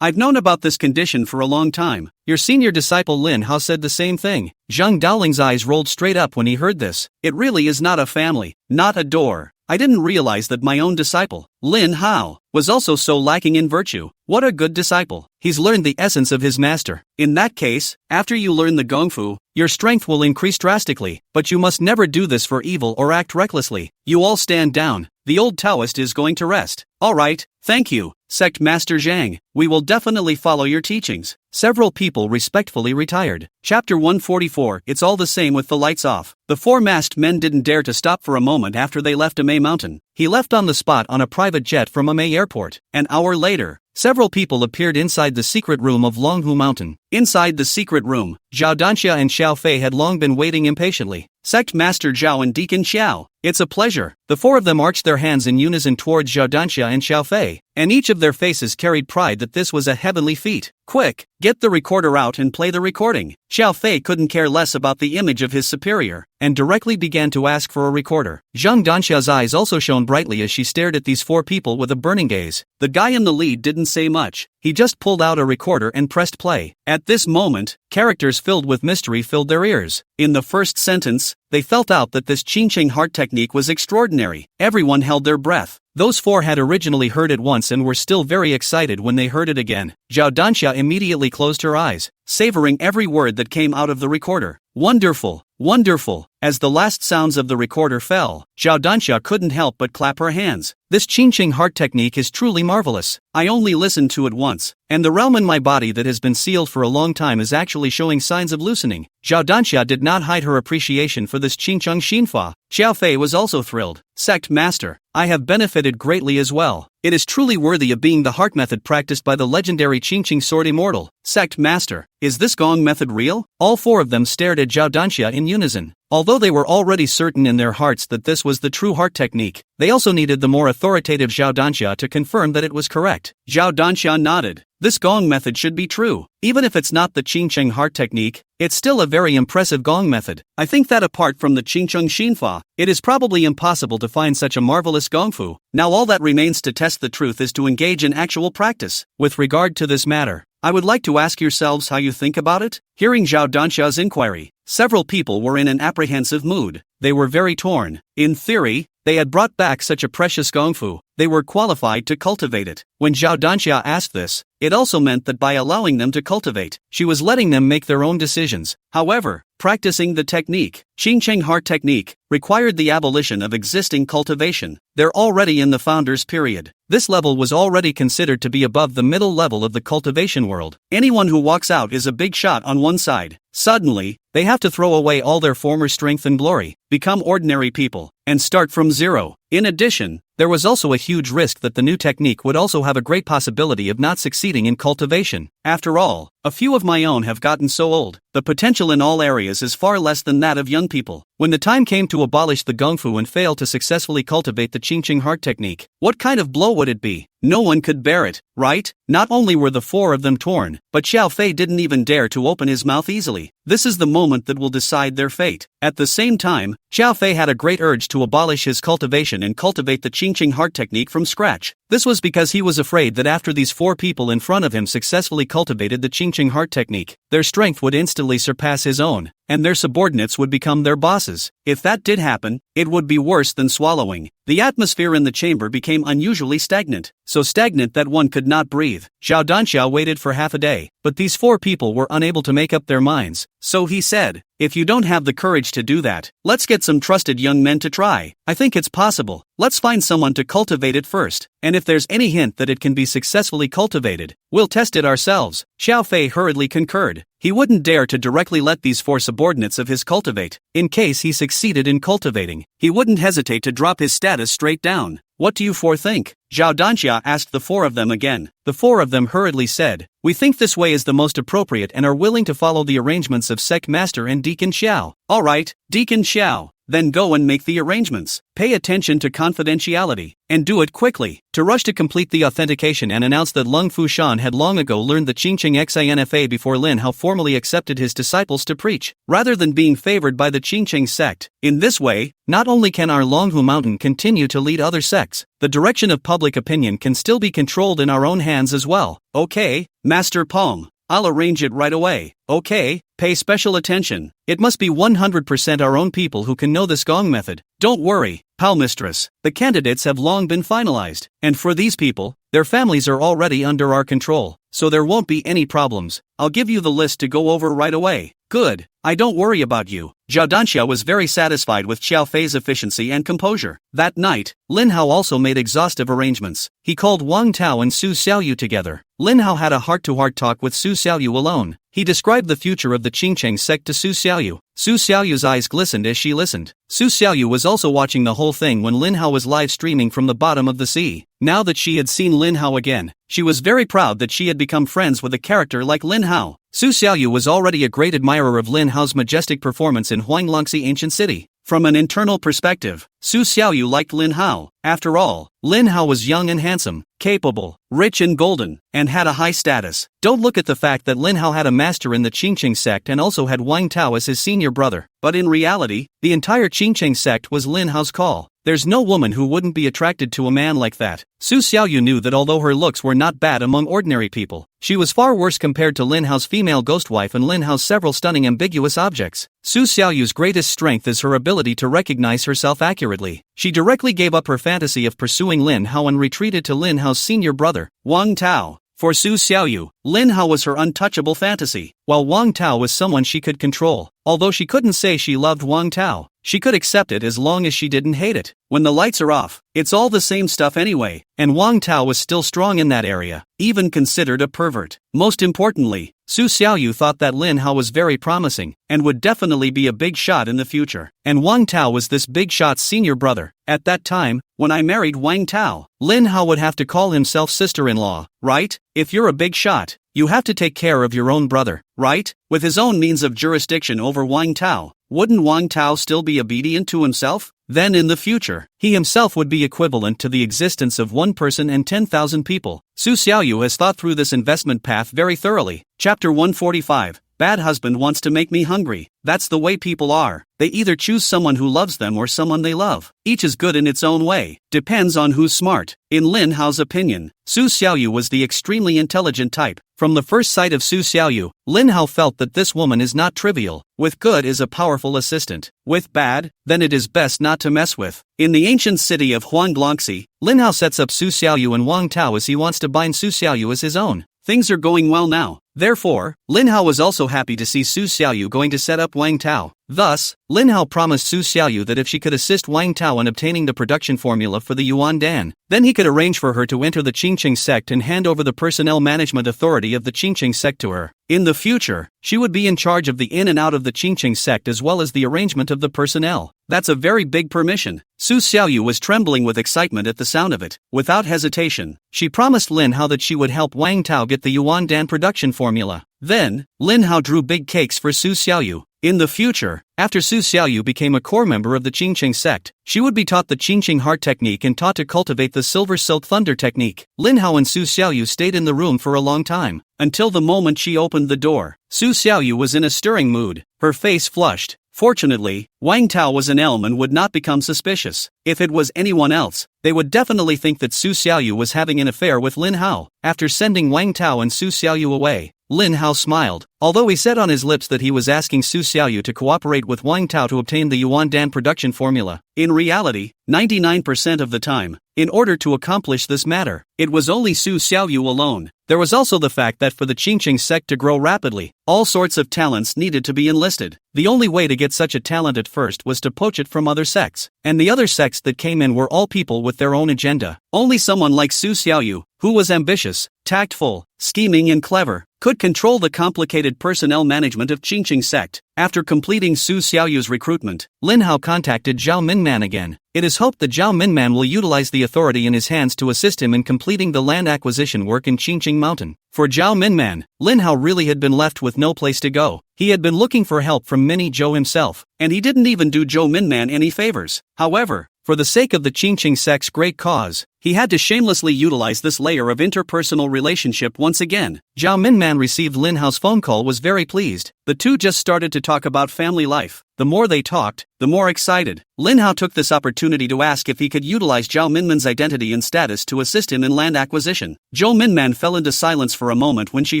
Speaker 1: I've known about this condition for a long time. Your senior disciple Lin Hao said the same thing. Zhang Dowling's eyes rolled straight up when he heard this. It really is not a family, not a door. I didn't realize that my own disciple, Lin Hao, was also so lacking in virtue. What a good disciple. He's learned the essence of his master. In that case, after you learn the gongfu, your strength will increase drastically, but you must never do this for evil or act recklessly. You all stand down. The old Taoist is going to rest. Alright, thank you, Sect Master Zhang. We will definitely follow your teachings. Several people respectfully retired. Chapter 144. It's all the same with the lights off. The 4 masked men didn't dare to stop for a moment after they left Amei Mountain. He left on the spot on a private jet from Amei Airport. An hour later, several people appeared inside the secret room of Longhu Mountain. Inside the secret room, Zhao Danxia and Xiao Fei had long been waiting impatiently. Sect Master Zhao and Deacon Xiao. It's a pleasure. The four of them arched their hands in unison towards Zhao Danxia and Xiao Fei, and each of their faces carried pride that this was a heavenly feat. Quick, get the recorder out and play the recording. Xiao Fei couldn't care less about the image of his superior, and directly began to ask for a recorder. Zhang Danxia's eyes also shone brightly as she stared at these four people with a burning gaze. The guy in the lead didn't say much. He just pulled out a recorder and pressed play. At this moment, characters filled with mystery filled their ears. In the first sentence, they felt out that this Qingqing heart technique was extraordinary. Everyone held their breath. Those four had originally heard it once and were still very excited when they heard it again. Zhao Danxia immediately closed her eyes, savoring every word that came out of the recorder. Wonderful, wonderful. As the last sounds of the recorder fell, Zhao Danxia couldn't help but clap her hands. This Qingqing heart technique is truly marvelous. I only listened to it once, and the realm in my body that has been sealed for a long time is actually showing signs of loosening. Zhao Danxia did not hide her appreciation for this Qingqing Xinfa. Xiao Fei was also thrilled. Sect Master, I have benefited greatly as well. It is truly worthy of being the heart method practiced by the legendary Qingqing Sword Immortal. Sect Master, is this Gong method real? All four of them stared at Zhao Danxia in unison. Although they were already certain in their hearts that this was the true heart technique, they also needed the more authoritative Zhao Danxia to confirm that it was correct. Zhao Danxia nodded. This Gong method should be true. Even if it's not the Qingqing heart technique, it's still a very impressive Gong method. I think that apart from the Qingqing Xinfa, it is probably impossible to find such a marvelous Gongfu. Now all that remains to test the truth is to engage in actual practice. With regard to this matter, I would like to ask yourselves how you think about it. Hearing Zhao Danxia's inquiry, several people were in an apprehensive mood. They were very torn. In theory, they had brought back such a precious Gongfu. They were qualified to cultivate it. When Zhao Danxia asked this, it also meant that by allowing them to cultivate, she was letting them make their own decisions. However, practicing the technique, Qingqing heart technique, required the abolition of existing cultivation. They're already in the founder's period. This level was already considered to be above the middle level of the cultivation world. Anyone who walks out is a big shot on one side. Suddenly, they have to throw away all their former strength and glory, become ordinary people, and start from zero. In addition, there was also a huge risk that the new technique would also have a great possibility of not succeeding in cultivation. After all, a few of my own have gotten so old. The potential in all areas is far less than that of young people. When the time came to abolish the Gongfu and fail to successfully cultivate the Qingqing heart technique, what kind of blow would it be? No one could bear it, right? Not only were the four of them torn, but Xiao Fei didn't even dare to open his mouth easily. This is the moment that will decide their fate. At the same time, Xiao Fei had a great urge to abolish his cultivation and cultivate the Qingqing heart technique from scratch. This was because he was afraid that after these four people in front of him successfully cultivated the Qingqing heart technique, their strength would instantly surpass his own, and their subordinates would become their bosses. If that did happen, it would be worse than swallowing. The atmosphere in the chamber became unusually stagnant, so stagnant that one could not breathe. Zhao Danxia waited for half a day, but these four people were unable to make up their minds, so he said, "If you don't have the courage to do that, let's get some trusted young men to try. I think it's possible. Let's find someone to cultivate it first, and if there's any hint that it can be successfully cultivated, we'll test it ourselves." Xiao Fei hurriedly concurred. He wouldn't dare to directly let these four subordinates of his cultivate. In case he succeeded in cultivating, he wouldn't hesitate to drop his status straight down. "What do you four think?" Zhao Danxia asked the four of them again. The four of them hurriedly said, "We think this way is the most appropriate and are willing to follow the arrangements of Sect Master and Deacon Xiao." "All right, Deacon Xiao. Then go and make the arrangements. Pay attention to confidentiality, and do it quickly." To rush to complete the authentication and announce that Lung Fushan had long ago learned the Qingqing Xinfa before Lin Hao formally accepted his disciples to preach, rather than being favored by the Qingqing sect. In this way, not only can our Longhu Mountain continue to lead other sects, the direction of public opinion can still be controlled in our own hands as well. "Okay, Master Pong. I'll arrange it right away." "Okay, pay special attention. It must be 100% our own people who can know this Gong method. Don't worry, Pal Mistress. The candidates have long been finalized, and for these people, their families are already under our control, so there won't be any problems. I'll give you the list to go over right away." "Good, I don't worry about you." Zhao Danxia was very satisfied with Xiao Fei's efficiency and composure. That night, Lin Hao also made exhaustive arrangements. He called Wang Tao and Su Xiaoyu together. Lin Hao had a heart-to-heart talk with Su Xiaoyu alone. He described the future of the Qingqing sect to Su Xiaoyu. Su Xiaoyu's eyes glistened as she listened. Su Xiaoyu was also watching the whole thing when Lin Hao was live streaming from the bottom of the sea. Now that she had seen Lin Hao again, she was very proud that she had become friends with a character like Lin Hao. Su Xiaoyu was already a great admirer of Lin Hao's majestic performance in Huanglongxi Ancient City. From an internal perspective, Su Xiaoyu liked Lin Hao. After all, Lin Hao was young and handsome, capable, rich and golden, and had a high status. Don't look at the fact that Lin Hao had a master in the Qingqing sect and also had Wang Tao as his senior brother, but in reality, the entire Qingqing sect was Lin Hao's call. There's no woman who wouldn't be attracted to a man like that. Su Xiaoyu knew that although her looks were not bad among ordinary people, she was far worse compared to Lin Hao's female ghost wife and Lin Hao's several stunning ambiguous objects. Su Xiaoyu's greatest strength is her ability to recognize herself accurately. She directly gave up her fantasy of pursuing Lin Hao and retreated to Lin Hao's senior brother, Wang Tao. For Su Xiaoyu, Lin Hao was her untouchable fantasy, while Wang Tao was someone she could control. Although she couldn't say she loved Wang Tao, she could accept it as long as she didn't hate it. When the lights are off, it's all the same stuff anyway, and Wang Tao was still strong in that area, even considered a pervert. Most importantly, Su Xiaoyu thought that Lin Hao was very promising, and would definitely be a big shot in the future. And Wang Tao was this big shot's senior brother. At that time, when I married Wang Tao, Lin Hao would have to call himself sister-in-law, right? If you're a big shot, you have to take care of your own brother, right? With his own means of jurisdiction over Wang Tao, wouldn't Wang Tao still be obedient to himself? Then in the future, he himself would be equivalent to the existence of one person and 10,000 people. Su Xiaoyu has thought through this investment path very thoroughly. Chapter 145. Bad husband wants to make me hungry. That's the way people are. They either choose someone who loves them or someone they love. Each is good in its own way. Depends on who's smart. In Lin Hao's opinion, Su Xiaoyu was the extremely intelligent type. From the first sight of Su Xiaoyu, Lin Hao felt that this woman is not trivial. With good is a powerful assistant. With bad, then it is best not to mess with. In the ancient city of Huanglongxi, Lin Hao sets up Su Xiaoyu and Wang Tao as he wants to bind Su Xiaoyu as his own. Things are going well now. Therefore, Lin Hao was also happy to see Su Xiaoyu going to set up Wang Tao. Thus, Lin Hao promised Su Xiaoyu that if she could assist Wang Tao in obtaining the production formula for the Yuan Dan, then he could arrange for her to enter the Qingqing sect and hand over the personnel management authority of the Qingqing sect to her. In the future, she would be in charge of the in and out of the Qingqing sect as well as the arrangement of the personnel. That's a very big permission. Su Xiaoyu was trembling with excitement at the sound of it. Without hesitation, she promised Lin Hao that she would help Wang Tao get the Yuan Dan production formula. Then, Lin Hao drew big cakes for Su Xiaoyu. In the future, after Su Xiaoyu became a core member of the Qingqing sect, she would be taught the Qingqing heart technique and taught to cultivate the Silver Silk Thunder technique. Lin Hao and Su Xiaoyu stayed in the room for a long time, until the moment she opened the door. Su Xiaoyu was in a stirring mood, her face flushed. Fortunately, Wang Tao was an elm and would not become suspicious. If it was anyone else, they would definitely think that Su Xiaoyu was having an affair with Lin Hao. After sending Wang Tao and Su Xiaoyu away, Lin Hao smiled. Although he said on his lips that he was asking Su Xiaoyu to cooperate with Wang Tao to obtain the Yuan Dan production formula, in reality, 99% of the time, in order to accomplish this matter, it was only Su Xiaoyu alone. There was also the fact that for the Qingqing sect to grow rapidly, all sorts of talents needed to be enlisted. The only way to get such a talent at first was to poach it from other sects, and the other sects that came in were all people with their own agenda. Only someone like Su Xiaoyu, who was ambitious, tactful, scheming and clever, could control the complicated personnel management of Qingqing sect. After completing Su Xiaoyu's recruitment, Lin Hao contacted Zhao Minman again. It is hoped that Zhao Minman will utilize the authority in his hands to assist him in completing the land acquisition work in Qingqing Mountain. For Zhao Minman, Lin Hao really had been left with no place to go. He had been looking for help from Mini Zhou himself, and he didn't even do Zhou Minman any favors. However, for the sake of the Qingqing sect's great cause, he had to shamelessly utilize this layer of interpersonal relationship once again. Zhao Minman received Lin Hao's phone call was very pleased. The two just started to talk about family life. The more they talked, the more excited. Lin Hao took this opportunity to ask if he could utilize Zhao Minman's identity and status to assist him in land acquisition. Zhou Minman fell into silence for a moment when she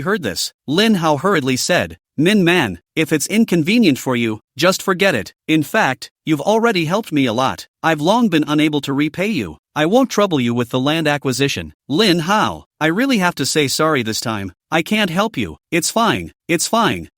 Speaker 1: heard this. Lin Hao hurriedly said, "Minman, if it's inconvenient for you, just forget it. In fact, you've already helped me a lot. I've long been unable to repay you. I won't trouble you with the land acquisition." Lin Hao, I really have to say sorry this time. I can't help you. It's fine.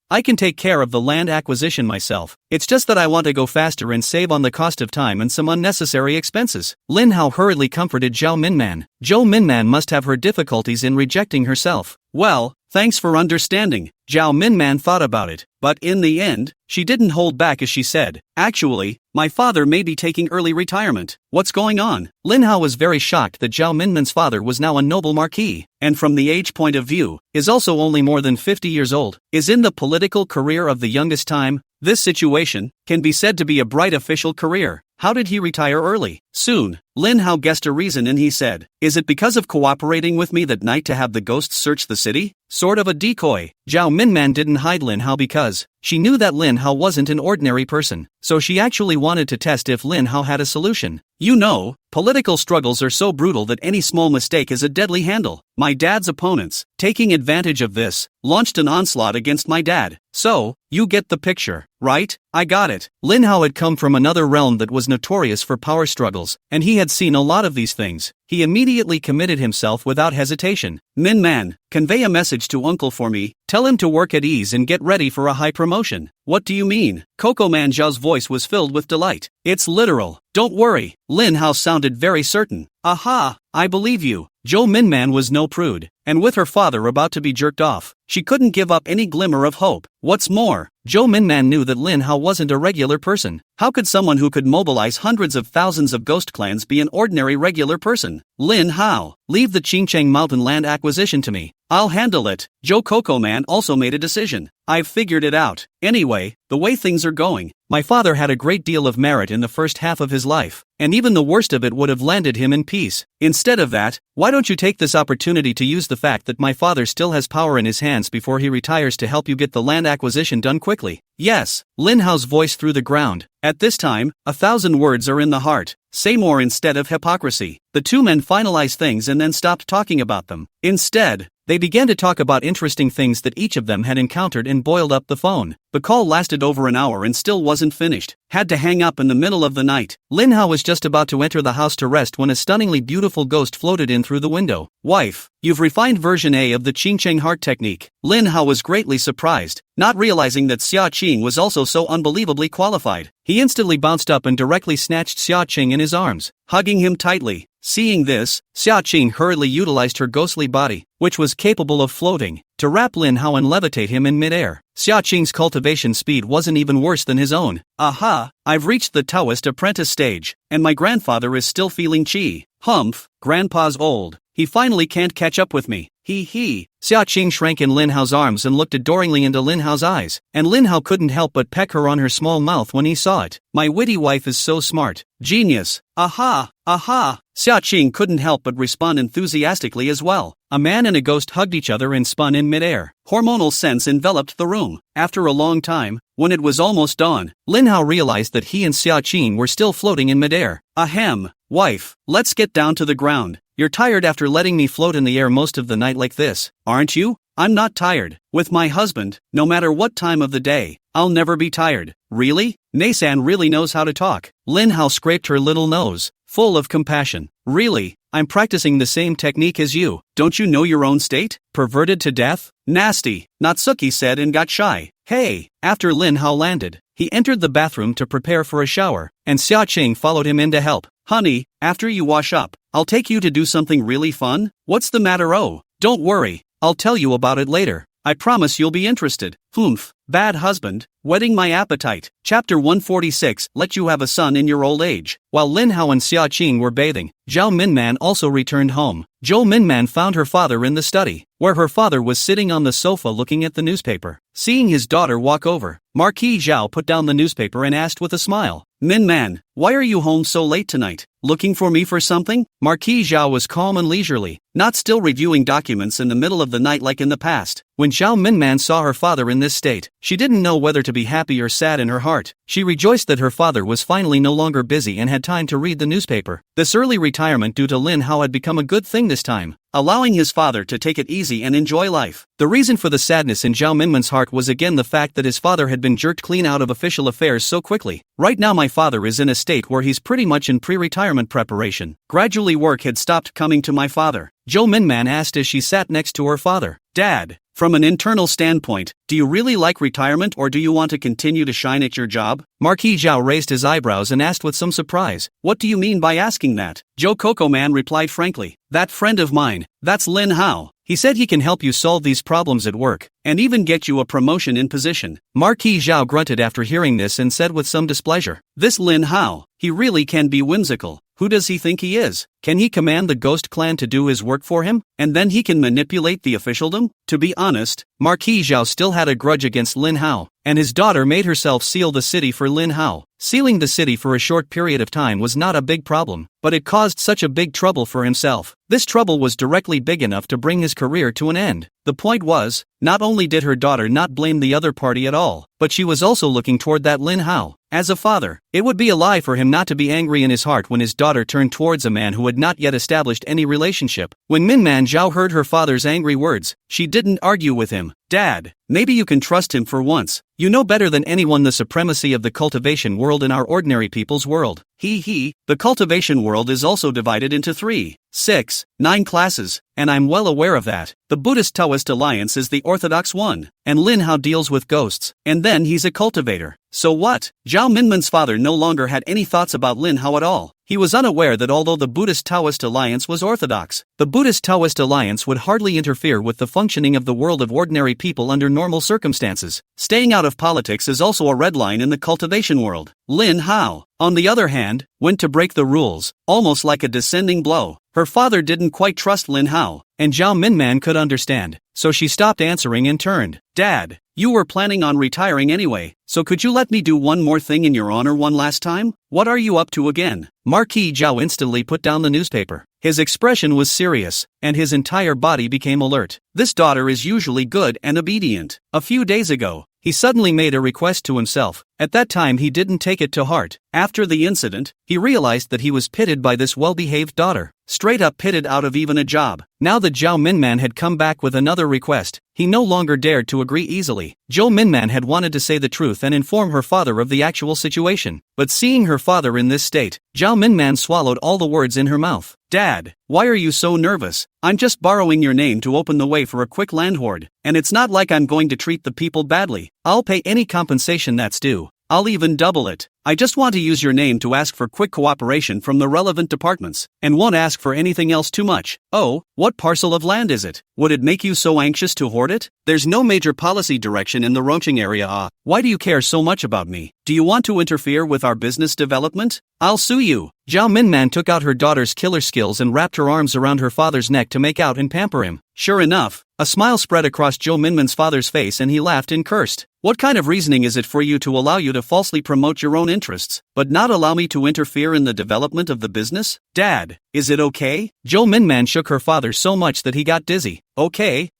Speaker 1: I can take care of the land acquisition myself. It's just that I want to go faster and save on the cost of time and some unnecessary expenses. Lin Hao hurriedly comforted Zhao Minman. Zhou Minman must have her difficulties in rejecting herself. Well, Thanks for understanding. Zhao Minman thought about it, but in the end, she didn't hold back as she said, actually, my father may be taking early retirement. What's going on? Lin Hao was very shocked that Zhao Minman's father was now a noble marquis, and from the age point of view, is also only more than 50 years old, is in the political career of the youngest time. This situation can be said to be a bright official career. How did he retire early? Soon, Lin Hao guessed a reason and he said, is it because of cooperating with me that night to have the ghosts search the city? Sort of a decoy. Zhao Minman didn't hide Lin Hao because she knew that Lin Hao wasn't an ordinary person, so she actually wanted to test if Lin Hao had a solution. You know, political struggles are so brutal that any small mistake is a deadly handle. My dad's opponents, taking advantage of this, launched an onslaught against my dad. So, you get the picture, right? I got it. Lin Hao had come from another realm that was notorious for power struggles, and he had seen a lot of these things. He immediately committed himself without hesitation. Min Man, convey a message to uncle for me, tell him to work at ease and get ready for a high promotion. What do you mean? Coco Man Zhao's voice was filled with delight. It's literal. Don't worry. Lin Hao sounded very certain. Aha, I believe you. Zhou Minman was no prude, and with her father about to be jerked off, she couldn't give up any glimmer of hope. What's more, Zhou Minman knew that Lin Hao wasn't a regular person. How could someone who could mobilize hundreds of thousands of ghost clans be an ordinary regular person? Lin Hao, leave the Qingcheng Mountain land acquisition to me. I'll handle it. Zhou Coco Man also made a decision. I've figured it out. Anyway, the way things are going, my father had a great deal of merit in the first half of his life, and even the worst of it would have landed him in peace. Instead of that, why don't you take this opportunity to use the fact that my father still has power in his hands before he retires to help you get the land acquisition done quickly? Yes, Lin Hao's voice through the ground. At this time, 1,000 words are in the heart. Say more instead of hypocrisy. The two men finalized things and then stopped talking about them. Instead, they began to talk about interesting things that each of them had encountered and boiled up the phone. The call lasted over an hour and still wasn't finished. Had to hang up in the middle of the night. Lin Hao was just about to enter the house to rest when a stunningly beautiful ghost floated in through the window. Wife, you've refined version A of the Qingcheng heart technique. Lin Hao was greatly surprised, not realizing that Xia Qing was also so unbelievably qualified. He instantly bounced up and directly snatched Xia Qing in his arms, hugging him tightly. Seeing this, Xia Qing hurriedly utilized her ghostly body, which was capable of floating, to wrap Lin Hao and levitate him in midair. Xia Qing's cultivation speed wasn't even worse than his own. Aha, I've reached the Taoist apprentice stage, and my grandfather is still feeling qi. Humph, grandpa's old. He finally can't catch up with me. He. Xia Qing shrank in Lin Hao's arms and looked adoringly into Lin Hao's eyes, and Lin Hao couldn't help but peck her on her small mouth when he saw it. My witty wife is so smart. Genius. Aha. Xia Qing couldn't help but respond enthusiastically as well. A man and a ghost hugged each other and spun in midair. Hormonal scents enveloped the room. After a long time, when it was almost dawn, Lin Hao realized that he and Xia Qing were still floating in midair. Ahem, wife, let's get down to the ground. You're tired after letting me float in the air most of the night like this, aren't you? I'm not tired. With my husband, no matter what time of the day, I'll never be tired. Really? Neisan really knows how to talk. Lin Hao scraped her little nose, full of compassion. Really? I'm practicing the same technique as you. Don't you know your own state? Perverted to death? Nasty, Natsuki said and got shy. Hey, after Lin Hao landed, he entered the bathroom to prepare for a shower, and Xia Qing followed him in to help. Honey, after you wash up, I'll take you to do something really fun. What's the matter? Oh, don't worry, I'll tell you about it later. I promise you'll be interested. Humph, bad husband, whetting my appetite. Chapter 146, Let you have a son in your old age. While Lin Hao and Xia Qing were bathing, Zhao Minman also returned home. Zhou Minman found her father in the study, where her father was sitting on the sofa looking at the newspaper. Seeing his daughter walk over, Marquis Zhao put down the newspaper and asked with a smile, Minman, why are you home so late tonight? Looking for me for something? Marquis Zhao was calm and leisurely, not still reviewing documents in the middle of the night like in the past. When Zhao Minman saw her father in this state, she didn't know whether to be happy or sad in her heart. She rejoiced that her father was finally no longer busy and had time to read the newspaper. This early retirement due to Lin Hao had become a good thing this time, allowing his father to take it easy and enjoy life. The reason for the sadness in Zhao Minman's heart was again the fact that his father had been jerked clean out of official affairs so quickly. Right now my father is in a state where he's pretty much in pre-retirement preparation. Gradually work had stopped coming to my father. Zhou Minman asked as she sat next to her father. Dad, from an internal standpoint, do you really like retirement or do you want to continue to shine at your job? Marquis Zhao raised his eyebrows and asked with some surprise. What do you mean by asking that? Zhou Coco Man replied frankly. That friend of mine, that's Lin Hao. He said he can help you solve these problems at work, and even get you a promotion in position. Marquis Zhao grunted after hearing this and said with some displeasure. This Lin Hao, he really can be whimsical. Who does he think he is? Can he command the Ghost Clan to do his work for him, and then he can manipulate the officialdom? To be honest, Marquis Zhao still had a grudge against Lin Hao, and his daughter made herself seal the city for Lin Hao. Sealing the city for a short period of time was not a big problem, but it caused such a big trouble for himself. This trouble was directly big enough to bring his career to an end. The point was, not only did her daughter not blame the other party at all, but she was also looking toward that Lin Hao. As a father, it would be a lie for him not to be angry in his heart when his daughter turned towards a man who had not yet established any relationship. When Minman Zhao heard her father's angry words, she didn't argue with him. Dad, maybe you can trust him for once. You know better than anyone the supremacy of the cultivation world in our ordinary people's world. The cultivation world is also divided into 3, 6, 9 classes, and I'm well aware of that. The Buddhist-Taoist alliance is the orthodox one, and Lin Hao deals with ghosts, and then he's a cultivator. So what? Zhao Minman's father no longer had any thoughts about Lin Hao at all. He was unaware that although the Buddhist-Taoist alliance was orthodox, the Buddhist-Taoist alliance would hardly interfere with the functioning of the world of ordinary people under normal circumstances. Staying out of politics is also a red line in the cultivation world. Lin Hao, on the other hand, went to break the rules, almost like a descending blow. Her father didn't quite trust Lin Hao, and Zhao Minman could understand, so she stopped answering and turned. Dad, you were planning on retiring anyway, so could you let me do one more thing in your honor one last time? What are you up to again? Marquis Zhao instantly put down the newspaper. His expression was serious, and his entire body became alert. This daughter is usually good and obedient. A few days ago, he suddenly made a request to himself. At that time he didn't take it to heart. After the incident, he realized that he was pitted by this well-behaved daughter. Straight up pitted out of even a job. Now that Zhao Minman had come back with another request, he no longer dared to agree easily. Zhou Minman had wanted to say the truth and inform her father of the actual situation, but seeing her father in this state, Zhao Minman swallowed all the words in her mouth. Dad, why are you so nervous? I'm just borrowing your name to open the way for a quick land hoard, and it's not like I'm going to treat the people badly. I'll pay any compensation that's due. I'll even double it. I just want to use your name to ask for quick cooperation from the relevant departments, and won't ask for anything else too much. Oh, what parcel of land is it? Would it make you so anxious to hoard it? There's no major policy direction in the Rongqing area. Why do you care so much about me? Do you want to interfere with our business development? I'll sue you. Zhao Minman took out her daughter's killer skills and wrapped her arms around her father's neck to make out and pamper him. Sure enough, a smile spread across Zhou Minman's father's face and he laughed and cursed. What kind of reasoning is it for you to allow you to falsely promote your own interests, but not allow me to interfere in the development of the business? Dad, is it okay? Zhou Minman shook her father so much that he got dizzy. Okay.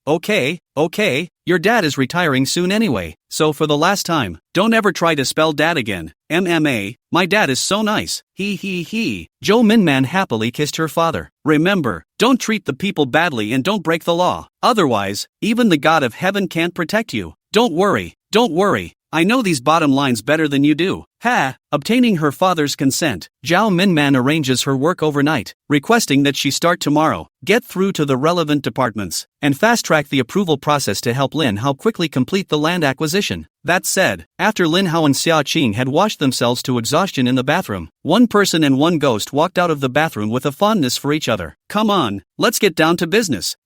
Speaker 1: Your dad is retiring soon anyway, so for the last time, don't ever try to spell dad again. MMA, my dad is so nice. Zhou Minman happily kissed her father. Remember, don't treat the people badly and don't break the law. Otherwise, even the God of heaven can't protect you. Don't worry. I know these bottom lines better than you do. Obtaining her father's consent, Zhao Minman arranges her work overnight, requesting that she start tomorrow, get through to the relevant departments, and fast-track the approval process to help Lin Hao quickly complete the land acquisition. That said, after Lin Hao and Xia Qing had washed themselves to exhaustion in the bathroom, one person and one ghost walked out of the bathroom with a fondness for each other. Come on, let's get down to business.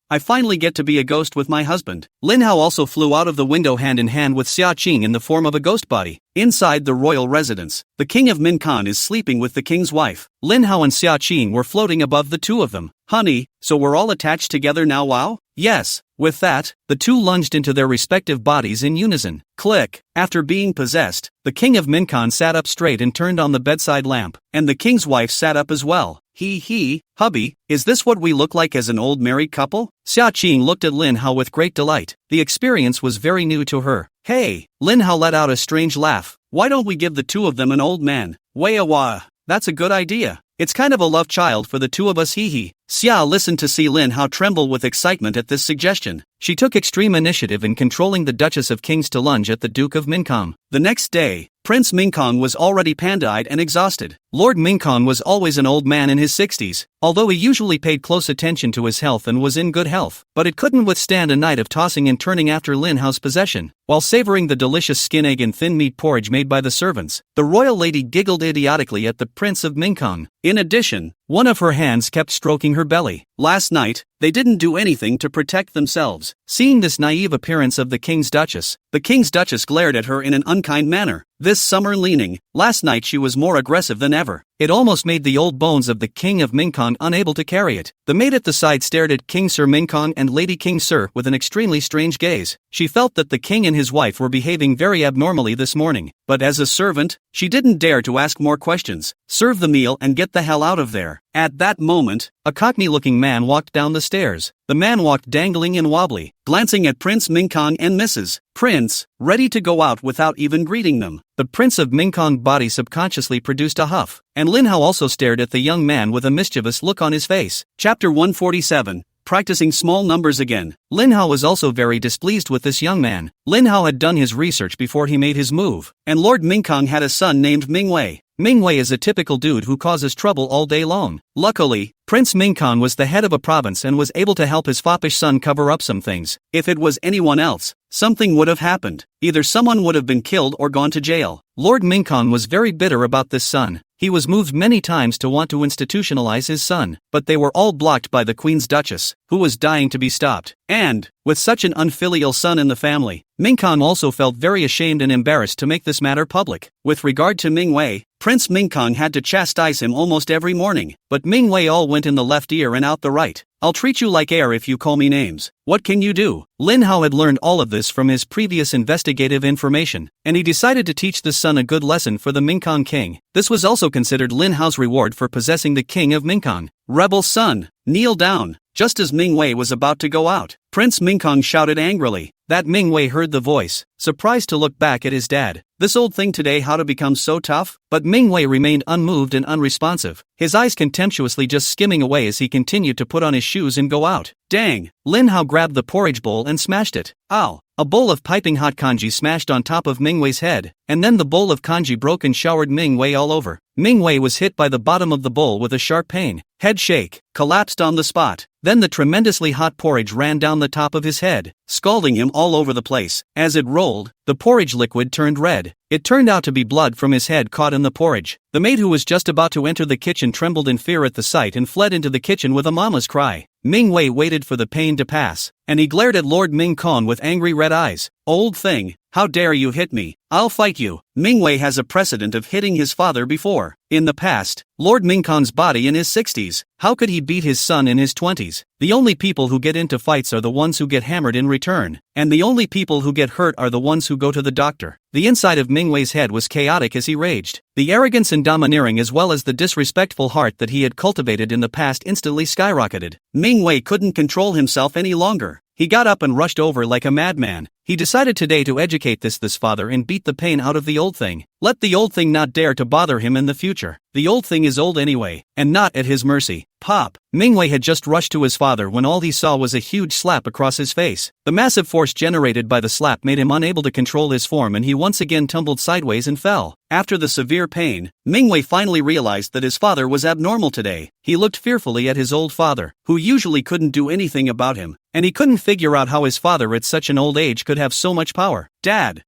Speaker 1: I finally get to be a ghost with my husband. Lin Hao also flew out of the window hand in hand with Xia Qing in the form of a ghost body. Inside the royal residence, the king of Minkan is sleeping with the king's wife. Lin Hao and Xia Qing were floating above the two of them. Honey, so we're all attached together now, wow? Yes. With that, the two lunged into their respective bodies in unison. Click. After being possessed, the king of Minkan sat up straight and turned on the bedside lamp, and the king's wife sat up as well. Hubby, is this what we look like as an old married couple? Xia Qing looked at Lin Hao with great delight. The experience was very new to her. Hey, Lin Hao let out a strange laugh. Why don't we give the two of them an old man? Wah. That's a good idea. It's kind of a love child for the two of us, Xia listened to see Lin Hao tremble with excitement at this suggestion. She took extreme initiative in controlling the Duchess of Kings to lunge at the Duke of Minkan. The next day, Prince Mingkong was already panda-eyed and exhausted. Lord Mingkong was always an old man in his 60s, although he usually paid close attention to his health and was in good health, but it couldn't withstand a night of tossing and turning after Lin Hao's possession. While savoring the delicious skin egg and thin meat porridge made by the servants, the royal lady giggled idiotically at the Prince of Mingkong. In addition, one of her hands kept stroking her belly. Last night, they didn't do anything to protect themselves. Seeing this naive appearance of the king's duchess glared at her in an unkind manner. This summer leaning, last night she was more aggressive than ever. It almost made the old bones of the King of Mingkong unable to carry it. The maid at the side stared at King Sir Mingkong and Lady King Sir with an extremely strange gaze. She felt that the king and his wife were behaving very abnormally this morning, but as a servant, she didn't dare to ask more questions. Serve the meal and get the hell out of there. At that moment, a cockney-looking man walked down the stairs. The man walked dangling and wobbly, glancing at Prince Mingkong and Mrs. Prince, ready to go out without even greeting them. The Prince of Mingkong body subconsciously produced a huff, and Lin Hao also stared at the young man with a mischievous look on his face. Chapter 147. Practicing small numbers again. Lin Hao was also very displeased with this young man. Lin Hao had done his research before he made his move, and Lord Mingkong had a son named Mingwei. Mingwei is a typical dude who causes trouble all day long. Luckily, Prince Mingkong was the head of a province and was able to help his foppish son cover up some things. If it was anyone else, something would have happened. Either someone would have been killed or gone to jail. Lord Mingkong was very bitter about this son. He was moved many times to want to institutionalize his son, but they were all blocked by the Queen's Duchess, who was dying to be stopped. And, with such an unfilial son in the family, Mingkong also felt very ashamed and embarrassed to make this matter public. With regard to Mingwei, Prince Mingkong had to chastise him almost every morning, but Mingwei all went in the left ear and out the right. I'll treat you like air if you call me names. What can you do? Lin Hao had learned all of this from his previous investigative information, and he decided to teach this son a good lesson for the Mingkong king. This was also considered Lin Hao's reward for possessing the king of Mingkong. Rebel son, kneel down. Just as Mingwei was about to go out, Prince Mingkong shouted angrily. That Mingwei heard the voice, surprised to look back at his dad. This old thing today, how to become so tough? But Mingwei remained unmoved and unresponsive, his eyes contemptuously just skimming away as he continued to put on his shoes and go out. Dang! Lin Hao grabbed the porridge bowl and smashed it. Ow! A bowl of piping hot kanji smashed on top of Mingwei's head, and then the bowl of kanji broke and showered Mingwei all over. Mingwei was hit by the bottom of the bowl with a sharp pain. Head shake, collapsed on the spot. Then the tremendously hot porridge ran down the top of his head, scalding him all over the place. As it rolled, the porridge liquid turned red. It turned out to be blood from his head caught in the porridge. The maid who was just about to enter the kitchen trembled in fear at the sight and fled into the kitchen with a mama's cry. Mingwei waited for the pain to pass, and he glared at Lord Mingkong with angry red eyes. Old thing, how dare you hit me? I'll fight you. Mingwei has a precedent of hitting his father before. In the past, Lord Mingkong's body in his 60s. How could he beat his son in his 20s? The only people who get into fights are the ones who get hammered in return, and the only people who get hurt are the ones who go to the doctor. The inside of Mingwei's head was chaotic as he raged. The arrogance and domineering as well as the disrespectful heart that he had cultivated in the past instantly skyrocketed. Mingwei couldn't control himself any longer. He got up and rushed over like a madman. He decided today to educate this father and beat the pain out of the old thing. Let the old thing not dare to bother him in the future. The old thing is old anyway, and not at his mercy. Pop! Mingwei had just rushed to his father when all he saw was a huge slap across his face. The massive force generated by the slap made him unable to control his form and he once again tumbled sideways and fell. After the severe pain, Mingwei finally realized that his father was abnormal today. He looked fearfully at his old father, who usually couldn't do anything about him, and he couldn't figure out how his father at such an old age could have so much power. Dad,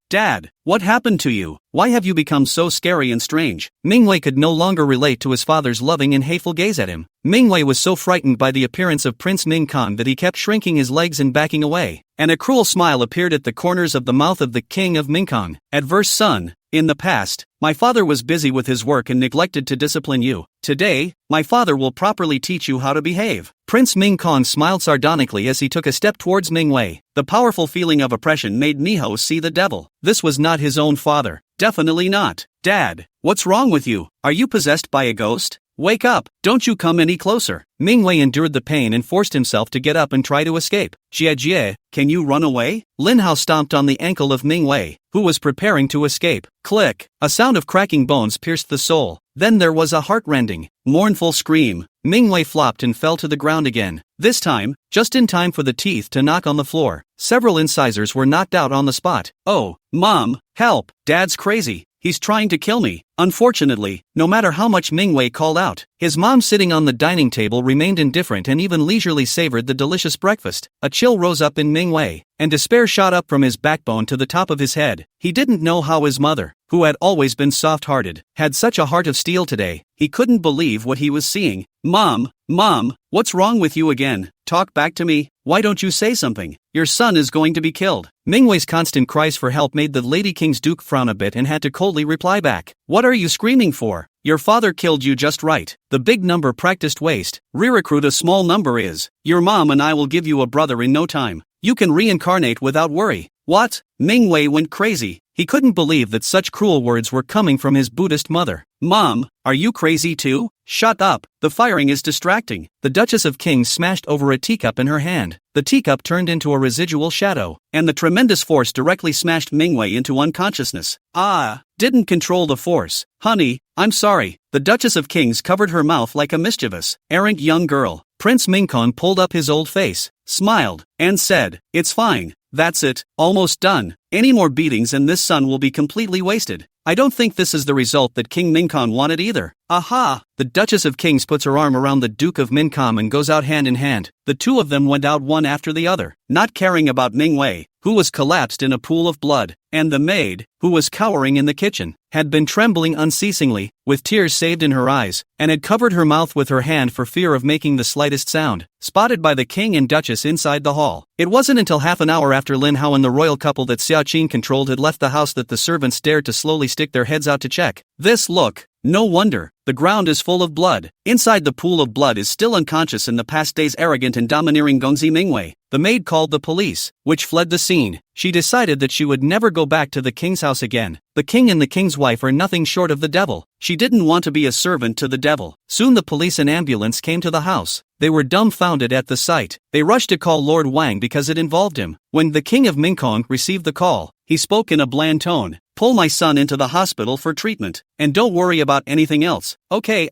Speaker 1: what happened to you? Why have you become so scary and strange? Mingwei could no longer relate to his father's loving and hateful gaze at him. Mingwei was so frightened by the appearance of Prince Mingkong that he kept shrinking his legs and backing away, and a cruel smile appeared at the corners of the mouth of the king of Mingkong. Adverse son, in the past, my father was busy with his work and neglected to discipline you. Today, my father will properly teach you how to behave. Prince Mingkong smiled sardonically as he took a step towards Mingwei. The powerful feeling of oppression made Miho see the devil. This was not his own father. Definitely not. Dad, what's wrong with you? Are you possessed by a ghost? Wake up, don't you come any closer. Mingwei endured the pain and forced himself to get up and try to escape. Jie, can you run away? Lin Hao stomped on the ankle of Mingwei, who was preparing to escape. Click! A sound of cracking bones pierced the soul. Then there was a heart-rending, mournful scream. Mingwei flopped and fell to the ground again. This time, just in time for the teeth to knock on the floor. Several incisors were knocked out on the spot. Oh, Mom, help! Dad's crazy. he's trying to kill me. Unfortunately, no matter how much Mingwei called out, his mom sitting on the dining table remained indifferent and even leisurely savored the delicious breakfast. A chill rose up in Mingwei, and despair shot up from his backbone to the top of his head. He didn't know how his mother, who had always been soft-hearted, had such a heart of steel today. He couldn't believe what he was seeing. Mom, what's wrong with you again? Talk back to me. Why don't you say something? Your son is going to be killed. Mingwei's constant cries for help made the Lady King's Duke frown a bit and had to coldly reply back. What are you screaming for? Your father killed you just right. The big number practiced waste. Re-recruit a small number is. Your mom and I will give you a brother in no time. You can reincarnate without worry. What? Mingwei went crazy. He couldn't believe that such cruel words were coming from his Buddhist mother. Mom, are you crazy too? Shut up, the firing is distracting. The Duchess of Kings smashed over a teacup in her hand. The teacup turned into a residual shadow, and the tremendous force directly smashed Mingwei into unconsciousness. Didn't control the force. Honey, I'm sorry. The Duchess of Kings covered her mouth like a mischievous, errant young girl. Prince Mingkon pulled up his old face, smiled, and said, "It's fine. That's it, almost done. Any more beatings and this son will be completely wasted. I don't think this is the result that King Mingkon wanted either." Aha! The Duchess of Kings puts her arm around the Duke of Minkam and goes out hand in hand. The two of them went out one after the other, not caring about Mingwei, who was collapsed in a pool of blood, and the maid, who was cowering in the kitchen, had been trembling unceasingly, with tears saved in her eyes, and had covered her mouth with her hand for fear of making the slightest sound. Spotted by the king and duchess inside the hall. It wasn't until half an hour after Lin Hao and the royal couple that Xiao Qin controlled had left the house that the servants dared to slowly stick their heads out to check. This look. No wonder, the ground is full of blood. Inside the pool of blood is still unconscious in the past days arrogant and domineering Gongzi Mingwei. The maid called the police, which fled the scene. She decided that she would never go back to the king's house again. The king and the king's wife are nothing short of the devil. She didn't want to be a servant to the devil. Soon the police and ambulance came to the house. They were dumbfounded at the sight. They rushed to call Lord Wang because it involved him. When the king of Mingkong received the call, he spoke in a bland tone. "Pull my son into the hospital for treatment, and don't worry about anything else." Okay,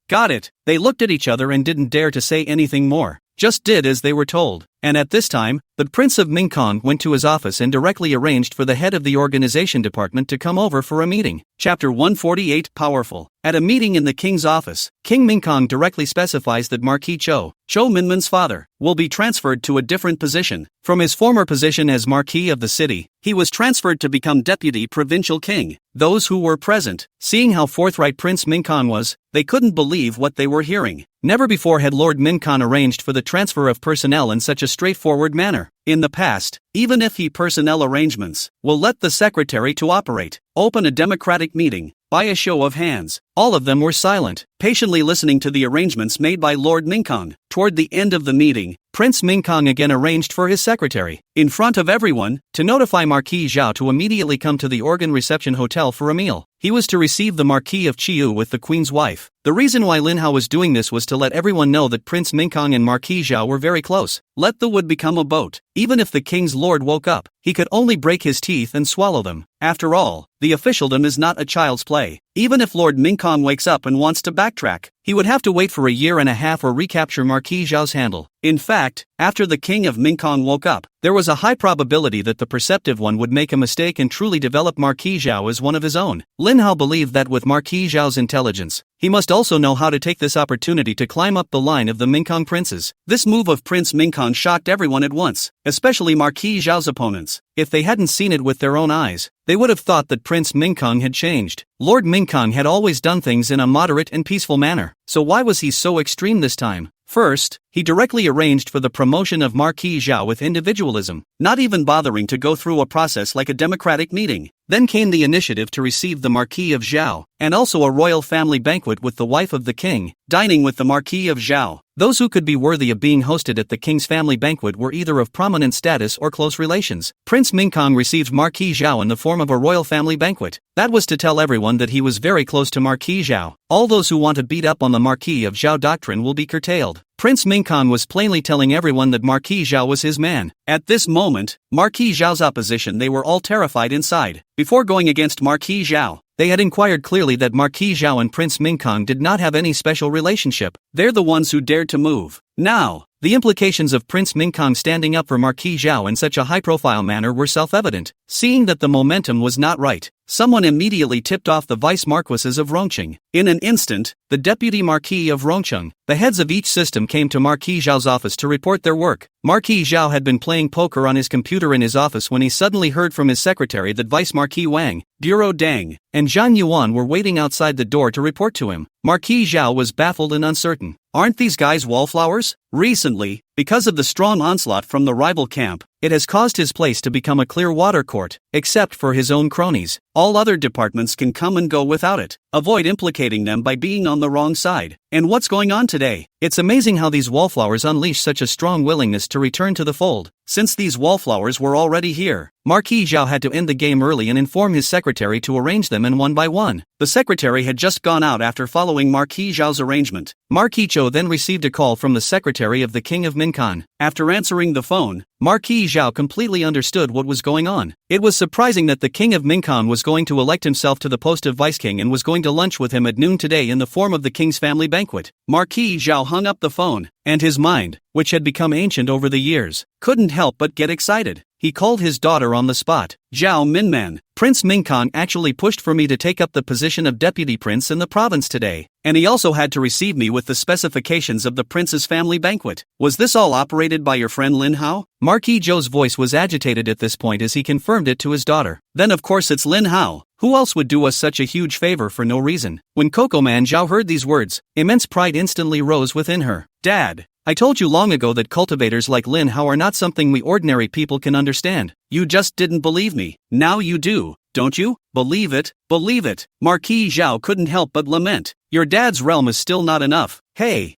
Speaker 1: got it. They looked at each other and didn't dare to say anything more. Just did as they were told. And at this time, the Prince of Mingkong went to his office and directly arranged for the head of the organization department to come over for a meeting. Chapter 148 Powerful. At a meeting in the king's office, King Mingkong directly specifies that Marquis Cho Minman's father, will be transferred to a different position. From his former position as Marquis of the city, he was transferred to become Deputy Provincial King. Those who were present, seeing how forthright Prince Mingkong was, they couldn't believe what they were hearing. Never before had Lord Mingkong arranged for the transfer of personnel in such a straightforward manner. In the past, even if he personnel arrangements will let the secretary to operate, open a democratic meeting, by a show of hands, all of them were silent, patiently listening to the arrangements made by Lord Mingkong. Toward the end of the meeting, Prince Mingkong again arranged for his secretary, in front of everyone, to notify Marquis Zhao to immediately come to the Organ Reception Hotel for a meal. He was to receive the Marquis of Chiu with the Queen's wife. The reason why Lin Hao was doing this was to let everyone know that Prince Mingkong and Marquis Zhao were very close. Let the wood become a boat. Even if the king's lord woke up, he could only break his teeth and swallow them. After all, the officialdom is not a child's play. Even if Lord Mingkong wakes up and wants to backtrack, he would have to wait for a year and a half or recapture Marquis Zhao's handle. In fact, after the king of Mingkong woke up, there was a high probability that the perceptive one would make a mistake and truly develop Marquis Zhao as one of his own. Lin Hao believed that with Marquis Zhao's intelligence, he must also know how to take this opportunity to climb up the line of the Mingkong princes. This move of Prince Mingkong shocked everyone at once, especially Marquis Zhao's opponents. If they hadn't seen it with their own eyes, they would have thought that Prince Mingkong had changed. Lord Mingkong had always done things in a moderate and peaceful manner, so why was he so extreme this time? First, he directly arranged for the promotion of Marquis Zhao with individualism, not even bothering to go through a process like a democratic meeting. Then came the initiative to receive the Marquis of Zhao, and also a royal family banquet with the wife of the king, dining with the Marquis of Zhao. Those who could be worthy of being hosted at the king's family banquet were either of prominent status or close relations. Prince Mingkong received Marquis Zhao in the form of a royal family banquet. That was to tell everyone that he was very close to Marquis Zhao. All those who want to beat up on the Marquis of Zhao doctrine will be curtailed. Prince Mingkong was plainly telling everyone that Marquis Zhao was his man. At this moment, Marquis Zhao's opposition, they were all terrified inside. Before going against Marquis Zhao, they had inquired clearly that Marquis Zhao and Prince Mingkong did not have any special relationship. They're the ones who dared to move. Now, the implications of Prince Mingkong standing up for Marquis Zhao in such a high-profile manner were self-evident. Seeing that the momentum was not right, someone immediately tipped off the vice marquises of Rongqing. In an instant, the deputy marquis of Rongqing, the heads of each system came to Marquis Zhao's office to report their work. Marquis Zhao had been playing poker on his computer in his office when he suddenly heard from his secretary that Vice Marquis Wang, Bureau Deng, and Zhang Yuan were waiting outside the door to report to him. Marquis Zhao was baffled and uncertain. Aren't these guys wallflowers? Recently, because of the strong onslaught from the rival camp, it has caused his place to become a clear water court, except for his own cronies. All other departments can come and go without it. Avoid implicating them by being on the wrong side. And what's going on today? It's amazing how these wallflowers unleash such a strong willingness to return to the fold. Since these wallflowers were already here, Marquis Zhao had to end the game early and inform his secretary to arrange them in one by one. The secretary had just gone out after following Marquis Zhao's arrangement. Marquis Zhao then received a call from the secretary of the King of Minkan. After answering the phone, Marquis Zhao completely understood what was going on. It was surprising that the King of Minkan was going to elect himself to the post of Vice King and was going to lunch with him at noon today in the form of the King's family banquet. Marquis Zhao hung up the phone, and his mind, which had become ancient over the years, couldn't help but get excited. He called his daughter on the spot. Zhao Minman, Prince Minkan actually pushed for me to take up the position of deputy prince in the province today, and he also had to receive me with the specifications of the prince's family banquet. Was this all operated by your friend Lin Hao? Marquis Zhou's voice was agitated at this point as he confirmed it to his daughter. Then of course it's Lin Hao. Who else would do us such a huge favor for no reason? When Coco Man Zhao heard these words, immense pride instantly rose within her. Dad, I told you long ago that cultivators like Lin Hao are not something we ordinary people can understand. You just didn't believe me. Now you do, don't you? Believe it, believe it. Marquis Zhao couldn't help but lament. Your dad's realm is still not enough. Hey.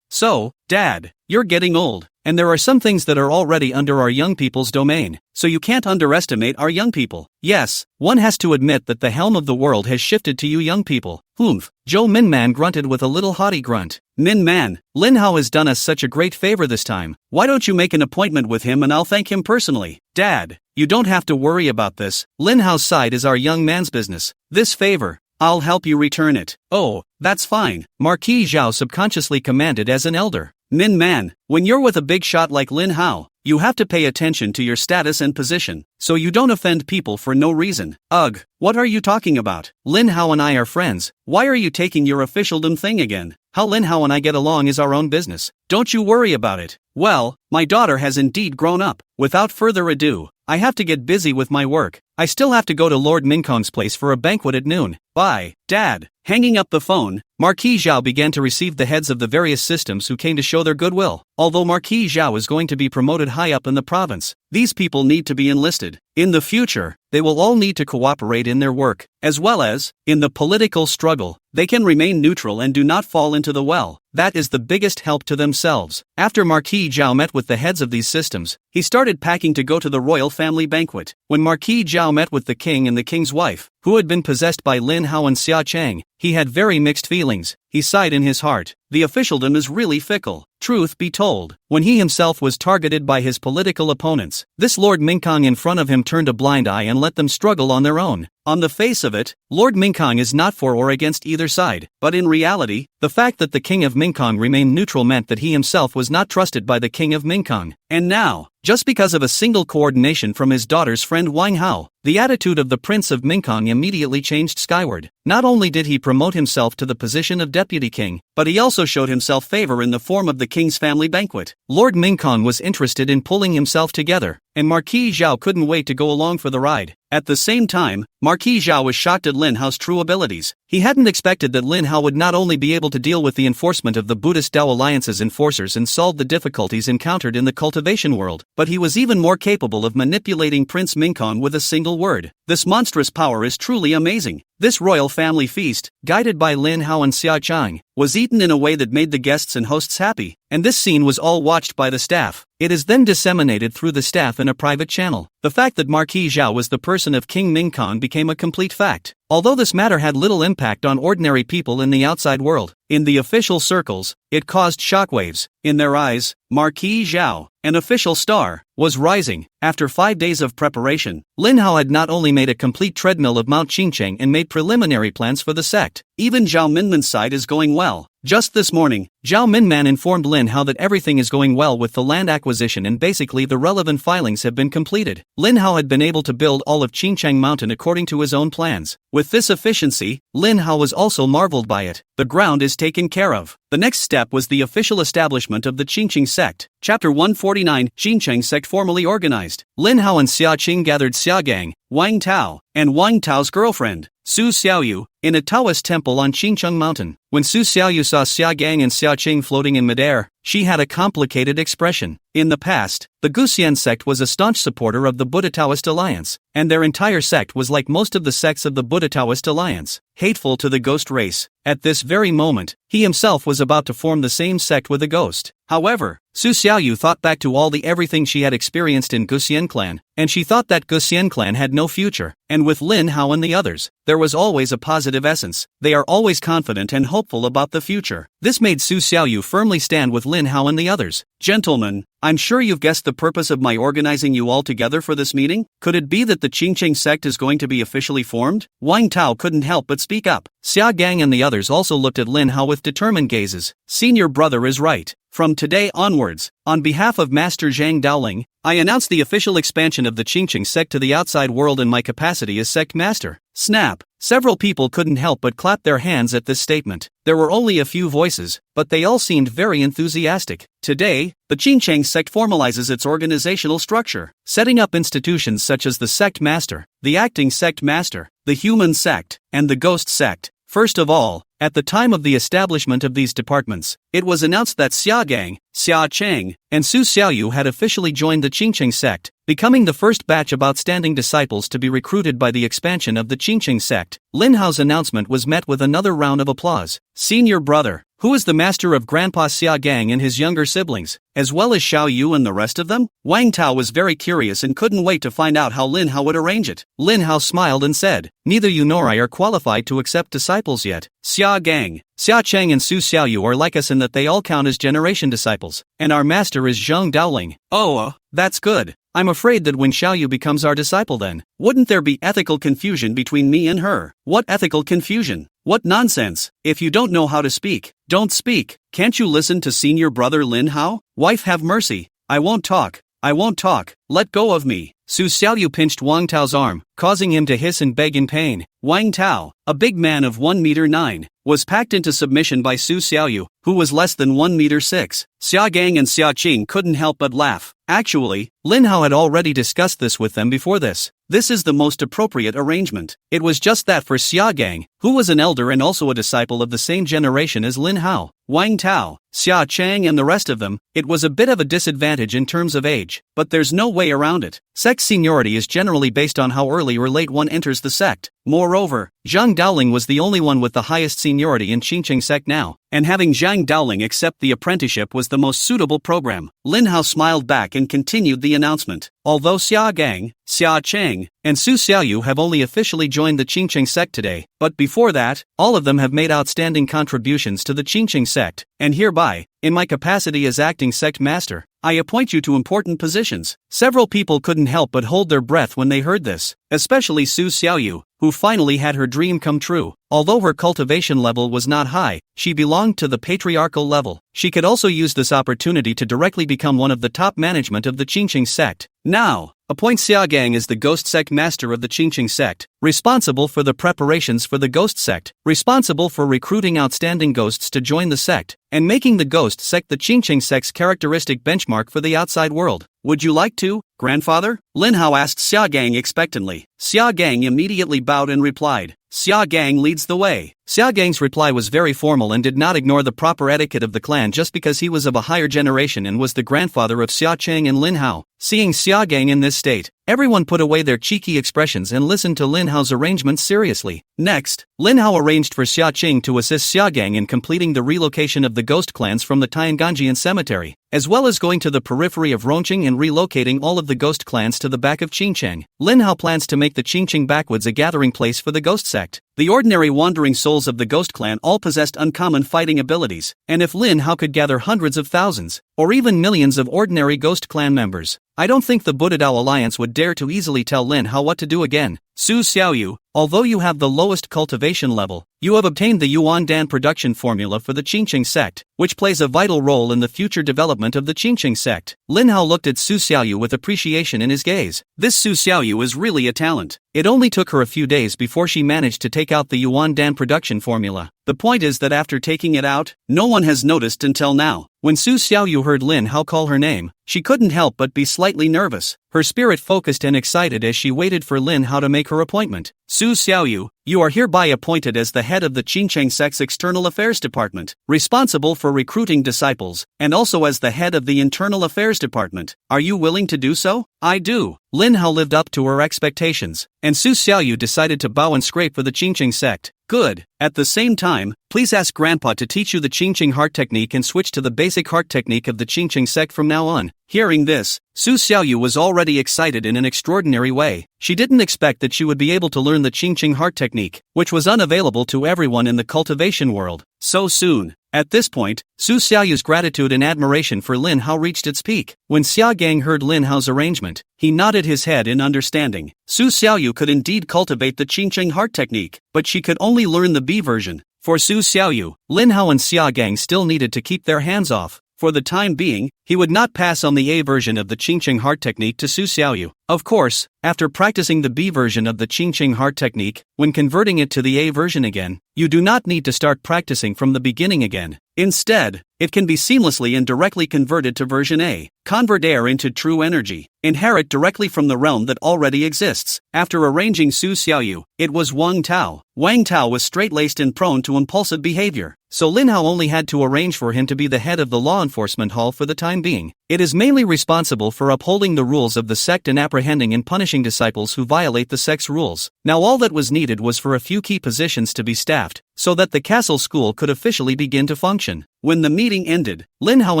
Speaker 1: So, Dad, you're getting old, and there are some things that are already under our young people's domain, so you can't underestimate our young people. Yes, one has to admit that the helm of the world has shifted to you young people. Humph. Zhou Minman grunted with a little haughty grunt. Minman, Lin Hao has done us such a great favor this time. Why don't you make an appointment with him and I'll thank him personally? Dad, you don't have to worry about this. Lin Hao's side is our young man's business. This favor, I'll help you return it. Oh, that's fine, Marquis Zhao subconsciously commanded as an elder. Minman, when you're with a big shot like Lin Hao, you have to pay attention to your status and position, so you don't offend people for no reason. Ugh, what are you talking about? Lin Hao and I are friends. Why are you taking your officialdom thing again? How Lin Hao and I get along is our own business. Don't you worry about it. Well, my daughter has indeed grown up. Without further ado, I have to get busy with my work. I still have to go to Lord Minkong's place for a banquet at noon. Bye, Dad. Hanging up the phone, Marquis Zhao began to receive the heads of the various systems who came to show their goodwill. Although Marquis Zhao is going to be promoted high up in the province, these people need to be enlisted. In the future, they will all need to cooperate in their work, as well as, in the political struggle. They can remain neutral and do not fall into the well. That is the biggest help to themselves. After Marquis Zhao met with the heads of these systems, he started packing to go to the royal family banquet. When Marquis Zhao met with the king and the king's wife, who had been possessed by Lin Hao and Xia Chang, he had very mixed feelings. He sighed in his heart. The officialdom is really fickle. Truth be told, when he himself was targeted by his political opponents, this Lord Minkong in front of him turned a blind eye and let them struggle on their own. On the face of it, Lord Minkong is not for or against either side, but in reality, the fact that the King of Minkong remained neutral meant that he himself was not trusted by the King of Minkong. And now, just because of a single coordination from his daughter's friend Wang Hao, the attitude of the Prince of Minkong immediately changed skyward. Not only did he promote himself to the position of deputy king, but he also showed himself favor in the form of the king's family banquet. Lord Minkong was interested in pulling himself together, and Marquis Zhao couldn't wait to go along for the ride. At the same time, Marquis Zhao was shocked at Lin Hao's true abilities. He hadn't expected that Lin Hao would not only be able to deal with the enforcement of the Buddhist Tao Alliance's enforcers and solve the difficulties encountered in the cultivation world, but he was even more capable of manipulating Prince Minkong with a single word. This monstrous power is truly amazing. This royal family feast, guided by Lin Hao and Xia Chang, was eaten in a way that made the guests and hosts happy, and this scene was all watched by the staff. It is then disseminated through the staff in a private channel. The fact that Marquis Zhao was the person of King Minkong became a complete fact. Although this matter had little impact on ordinary people in the outside world, in the official circles, it caused shockwaves. In their eyes, Marquis Zhao, an official star, was rising. After 5 days of preparation, Lin Hao had not only made a complete treadmill of Mount Qingcheng and made preliminary plans for the sect. Even Zhao Minman's side is going well. Just this morning, Zhao Minman informed Lin Hao that everything is going well with the land acquisition and basically the relevant filings have been completed. Lin Hao had been able to build all of Qingchang Mountain according to his own plans. With this efficiency, Lin Hao was also marveled by it. The ground is taken care of. The next step was the official establishment of the Qingcheng sect. Chapter 149, Qingcheng sect formally organized. Lin Hao and Xia Qing gathered Xia Gang, Wang Tao, and Wang Tao's girlfriend, Su Xiaoyu, in a Taoist temple on Qingcheng Mountain. When Su Xiaoyu saw Xia Gang and Xia Qing floating in midair, she had a complicated expression. In the past, the Guxian sect was a staunch supporter of the Buddha Taoist alliance, and their entire sect was like most of the sects of the Buddha Taoist alliance, hateful to the ghost race. At this very moment, he himself was about to form the same sect with a ghost. However, Su Xiaoyu thought back to all the everything she had experienced in Guxian clan, and she thought that Guxian clan had no future, and with Lin Hao and the others, there was always a positive essence. They are always confident and hopeful about the future. This made Su Xiaoyu firmly stand with Lin Hao and the others. Gentlemen, I'm sure you've guessed the purpose of my organizing you all together for this meeting? Could it be that the Qingcheng sect is going to be officially formed? Wang Tao couldn't help but speak up. Xia Gang and the others also looked at Lin Hao with determined gazes. Senior brother is right. From today onwards, on behalf of Master Zhang Daoling, I announce the official expansion of the Qingcheng sect to the outside world in my capacity as sect master. Snap! Several people couldn't help but clap their hands at this statement. There were only a few voices, but they all seemed very enthusiastic. Today, the Qingcheng sect formalizes its organizational structure, setting up institutions such as the sect master, the acting sect master, the human sect, and the ghost sect. First of all, at the time of the establishment of these departments, it was announced that Xia Gang, Xia Cheng, and Su Xiaoyu had officially joined the Qingcheng sect, becoming the first batch of outstanding disciples to be recruited by the expansion of the Qingcheng sect. Lin Hao's announcement was met with another round of applause. Senior brother, who is the master of Grandpa Xia Gang and his younger siblings, as well as Xiao Yu and the rest of them? Wang Tao was very curious and couldn't wait to find out how Lin Hao would arrange it. Lin Hao smiled and said, "Neither you nor I are qualified to accept disciples yet. Xia Gang, Xia Cheng and Su Xiaoyu are like us in that they all count as generation disciples, and our master is Zhang Daoling." Oh, that's good. I'm afraid that when Xiaoyu becomes our disciple then, wouldn't there be ethical confusion between me and her? What ethical confusion? What nonsense! If you don't know how to speak, don't speak. Can't you listen to senior brother Lin Hao? Wife have mercy. I won't talk. I won't talk. Let go of me. Su Xiaoyu pinched Wang Tao's arm, causing him to hiss and beg in pain. Wang Tao, a big man of 1 meter 9, was packed into submission by Su Xiaoyu, who was less than 1 meter 6. Xia Gang and Xia Qing couldn't help but laugh. Actually, Lin Hao had already discussed this with them before this. This is the most appropriate arrangement. It was just that for Xia Gang, who was an elder and also a disciple of the same generation as Lin Hao, Wang Tao, Xia Cheng and the rest of them, it was a bit of a disadvantage in terms of age, but there's no way around it. Sect seniority is generally based on how early or late one enters the sect. Moreover, Zhang Daoling was the only one with the highest seniority in Qingcheng sect now, and having Zhang Daoling accept the apprenticeship was the most suitable program. Lin Hao smiled back and continued the announcement. Although Xia Gang, Xia Cheng, and Su Xiaoyu have only officially joined the Qingcheng sect today, but before that, all of them have made outstanding contributions to the Qingcheng sect, and hereby, in my capacity as acting sect master, I appoint you to important positions. Several people couldn't help but hold their breath when they heard this, especially Su Xiaoyu, who finally had her dream come true. Although her cultivation level was not high, she belonged to the patriarchal level. She could also use this opportunity to directly become one of the top management of the Qingcheng sect. Now, appoint Xia Gang as the ghost sect master of the Qingcheng sect, responsible for the preparations for the ghost sect, responsible for recruiting outstanding ghosts to join the sect, and making the ghost sect the Qingcheng sect's characteristic benchmark for the outside world. Would you like to, grandfather? Lin Hao asked Xia Gang expectantly. Xia Gang immediately bowed and replied, Xia Gang leads the way. Xia Gang's reply was very formal and did not ignore the proper etiquette of the clan just because he was of a higher generation and was the grandfather of Xia Cheng and Lin Hao. Seeing Xia Gang in this state, everyone put away their cheeky expressions and listened to Lin Hao's arrangements seriously. Next, Lin Hao arranged for Xia Cheng to assist Xia Gang in completing the relocation of the ghost clans from the Tianganjian cemetery, as well as going to the periphery of Rongqing and relocating all of the ghost clans to the back of Qingcheng. Lin Hao plans to make the Qingcheng backwoods a gathering place for the ghost sect. The ordinary wandering souls of the ghost clan all possessed uncommon fighting abilities, and if Lin Hao could gather hundreds of thousands, or even millions of ordinary Ghost Clan members. I don't think the Buddhadao Alliance would dare to easily tell Lin Hao what to do again. Su Xiaoyu, although you have the lowest cultivation level, you have obtained the Yuan Dan production formula for the Qingqing sect, which plays a vital role in the future development of the Qingqing sect. Lin Hao looked at Su Xiaoyu with appreciation in his gaze. This Su Xiaoyu is really a talent. It only took her a few days before she managed to take out the Yuan Dan production formula. The point is that after taking it out, no one has noticed until now. When Su Xiaoyu heard Lin Hao call her name, she couldn't help but be slightly nervous. Her spirit focused and excited as she waited for Lin Hao to make her appointment. Su Xiaoyu, you are hereby appointed as the head of the Qingqing sect's External Affairs Department, responsible for recruiting disciples, and also as the head of the Internal Affairs Department. Are you willing to do so? I do. Lin Hao lived up to her expectations, and Su Xiaoyu decided to bow and scrape for the Qingqing sect. Good. At the same time, please ask Grandpa to teach you the Qingqing heart technique and switch to the basic heart technique of the Qingqing sect from now on. Hearing this, Su Xiaoyu was already excited in an extraordinary way. She didn't expect that she would be able to learn the Qingqing heart technique, which was unavailable to everyone in the cultivation world, so soon. At this point, Su Xiaoyu's gratitude and admiration for Lin Hao reached its peak. When Xia Gang heard Lin Hao's arrangement, he nodded his head in understanding. Su Xiaoyu could indeed cultivate the Qingqing heart technique, but she could only learn the B version. For Su Xiaoyu, Lin Hao and Xia Gang still needed to keep their hands off. For the time being, he would not pass on the A version of the Qingqing heart technique to Su Xiaoyu. Of course, after practicing the B version of the Qingqing heart technique, when converting it to the A version again, you do not need to start practicing from the beginning again. Instead, it can be seamlessly and directly converted to version A. Convert air into true energy. Inherit directly from the realm that already exists. After arranging Su Xiaoyu, it was Wang Tao. Wang Tao was straight-laced and prone to impulsive behavior, so Lin Hao only had to arrange for him to be the head of the law enforcement hall for the time being. It is mainly responsible for upholding the rules of the sect and apprehending and punishing disciples who violate the sect's rules. Now all that was needed was for a few key positions to be staffed, so that the castle school could officially begin to function. When the meeting ended, Lin Hao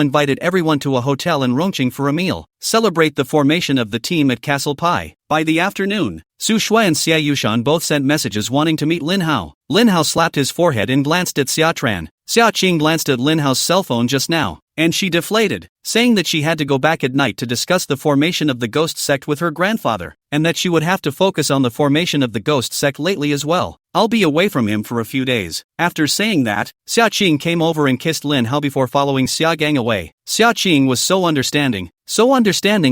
Speaker 1: invited everyone to a hotel in Rongqing for a meal, celebrate the formation of the team at Castle Pai. By the afternoon, Su Shui and Xia Yushan both sent messages wanting to meet Lin Hao. Lin Hao slapped his forehead and glanced at Xia Tran. Xia Qing glanced at Lin Hao's cell phone just now, and she deflated, saying that she had to go back at night to discuss the formation of the ghost sect with her grandfather, and that she would have to focus on the formation of the ghost sect lately as well. I'll be away from him for a few days. After saying that, Xia Qing came over and kissed Lin Hao before following Xia Gang away. Xia Qing was so understanding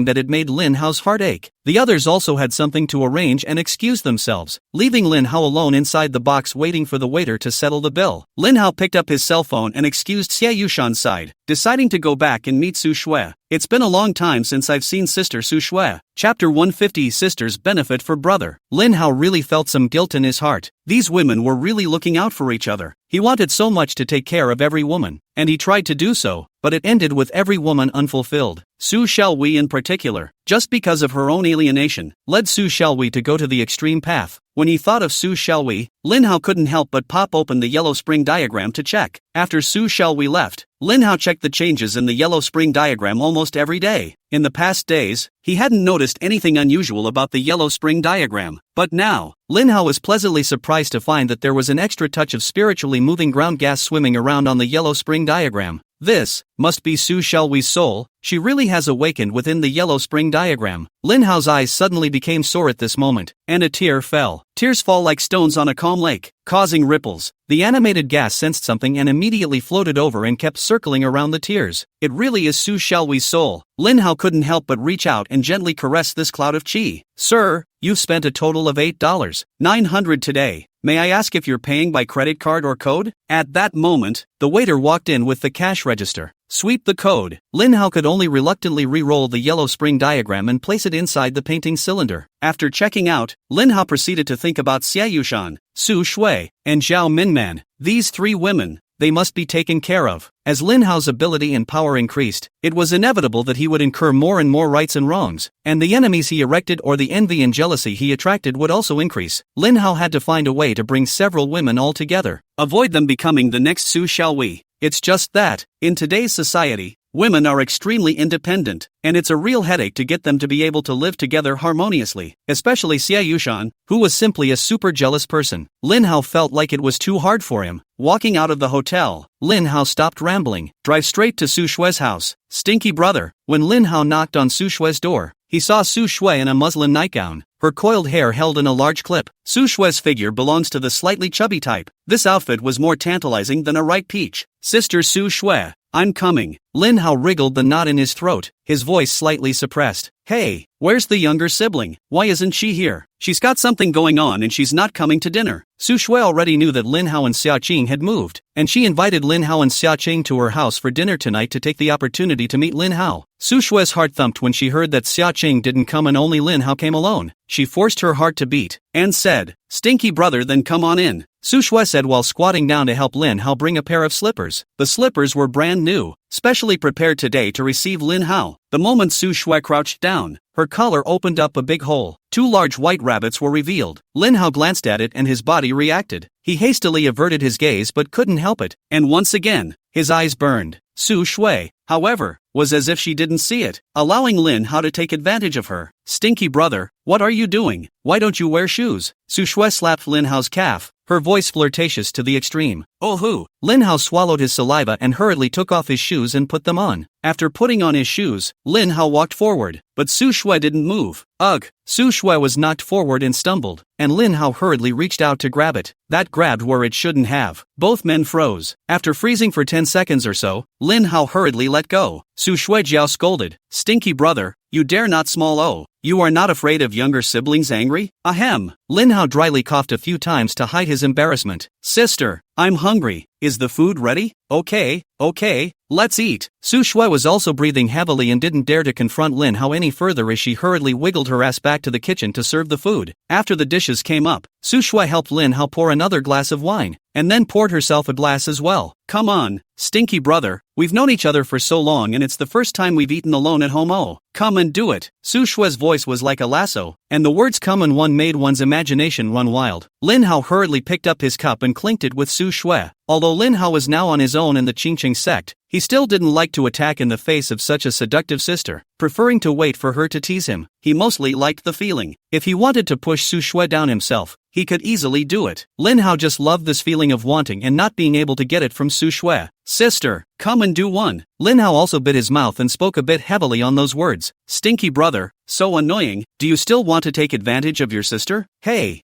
Speaker 1: that it made Lin Hao's heart ache. The others also had something to arrange and excused themselves, leaving Lin Hao alone inside the box waiting for the waiter to settle the bill. Lin Hao picked up his cell phone and excused Xia Yushan's side, deciding to go back and meet Su Shui. It's been a long time since I've seen Sister Su Shui. Chapter 150 Sisters Benefit for Brother. Lin Hao really felt some guilt in his heart. These women were really looking out for each other. He wanted so much to take care of every woman, and he tried to do so, but it ended with every woman unfulfilled. Su Xiaowei in particular, just because of her own alienation, led Su Xiaowei to go to the extreme path. When he thought of Su Xiaowei, Lin Hao couldn't help but pop open the yellow spring diagram to check. After Su Xiaowei left, Lin Hao checked the changes in the yellow spring diagram almost every day. In the past days, he hadn't noticed anything unusual about the yellow spring diagram, but now, Lin Hao was pleasantly surprised to find that there was an extra touch of spiritually moving ground gas swimming around on the yellow spring diagram. This must be Su Xiaowei's soul. She really has awakened within the yellow spring diagram. Lin Hao's eyes suddenly became sore at this moment, and a tear fell. Tears fall like stones on a calm lake, causing ripples. The animated gas sensed something and immediately floated over and kept circling around the tears. It really is Su Xiaowei's soul. Lin Hao couldn't help but reach out and gently caress this cloud of qi. Sir, you've spent a total of $8,900 today. May I ask if you're paying by credit card or code? At that moment, the waiter walked in with the cash register. Sweep the code. Lin Hao could only reluctantly re-roll the yellow spring diagram and place it inside the painting cylinder. After checking out, Lin Hao proceeded to think about Xia Yushan, Su Shui, and Zhao Minman. These three women, they must be taken care of. As Lin Hao's ability and power increased, it was inevitable that he would incur more and more rights and wrongs, and the enemies he erected or the envy and jealousy he attracted would also increase. Lin Hao had to find a way to bring several women all together. Avoid them becoming the next Su Xiaowei. It's just that, in today's society, women are extremely independent, and it's a real headache to get them to be able to live together harmoniously, especially Xia Yushan, who was simply a super jealous person. Lin Hao felt like it was too hard for him. Walking out of the hotel, Lin Hao stopped rambling. Drive straight to Su Shue's house. Stinky brother. When Lin Hao knocked on Su Shue's door, he saw Su Shue in a muslin nightgown, her coiled hair held in a large clip. Su Shue's figure belongs to the slightly chubby type. This outfit was more tantalizing than a ripe peach. Sister Su Shue, I'm coming. Lin Hao wriggled the knot in his throat, his voice slightly suppressed. Hey, where's the younger sibling? Why isn't she here? She's got something going on and she's not coming to dinner. Su Shui already knew that Lin Hao and Xia Qing had moved, and she invited Lin Hao and Xia Qing to her house for dinner tonight to take the opportunity to meet Lin Hao. Su Shui's heart thumped when she heard that Xia Qing didn't come and only Lin Hao came alone. She forced her heart to beat, and said, Stinky brother, then come on in. Su Shui said while squatting down to help Lin Hao bring a pair of slippers. The slippers were brand new, specially prepared today to receive Lin Hao. The moment Su Shui crouched down, her collar opened up a big hole. 2 large white rabbits were revealed. Lin Hao glanced at it and his body reacted. He hastily averted his gaze but couldn't help it, and once again, his eyes burned. Su Shui, however, was as if she didn't see it, allowing Lin Hao to take advantage of her. Stinky brother, what are you doing? Why don't you wear shoes? Su Shui slapped Lin Hao's calf, her voice flirtatious to the extreme. Oh hoo! Lin Hao swallowed his saliva and hurriedly took off his shoes and put them on. After putting on his shoes, Lin Hao walked forward, but Su Shui didn't move. Ugh! Su Shui was knocked forward and stumbled, and Lin Hao hurriedly reached out to grab it. That grabbed where it shouldn't have. Both men froze. After freezing for 10 seconds or so, Lin Hao hurriedly let go. Su Shui Jiao scolded, Stinky brother, you dare not small o. You are not afraid of younger siblings angry? Ahem. Lin Hao dryly coughed a few times to hide his embarrassment. Sister, I'm hungry. Is the food ready? Okay, let's eat. Su Shui was also breathing heavily and didn't dare to confront Lin Hao any further as she hurriedly wiggled her ass back to the kitchen to serve the food. After the dishes came up, Su Shui helped Lin Hao pour another glass of wine, and then poured herself a glass as well. Come on, Stinky brother, we've known each other for so long and it's the first time we've eaten alone at home. Oh, come and do it. Su Shui's voice was like a lasso, and the words come and one made one's imagination run wild. Lin Hao hurriedly picked up his cup and clinked it with Su Shui. Although Lin Hao was now on his own in the Qingqing sect, he still didn't like to attack in the face of such a seductive sister, preferring to wait for her to tease him. He mostly liked the feeling. If he wanted to push Su Shui down himself, he could easily do it. Lin Hao just loved this feeling of wanting and not being able to get it from Su Shui. Sister, come and do one. Lin Hao also bit his mouth and spoke a bit heavily on those words. Stinky brother, so annoying. Do you still want to take advantage of your sister? Hey,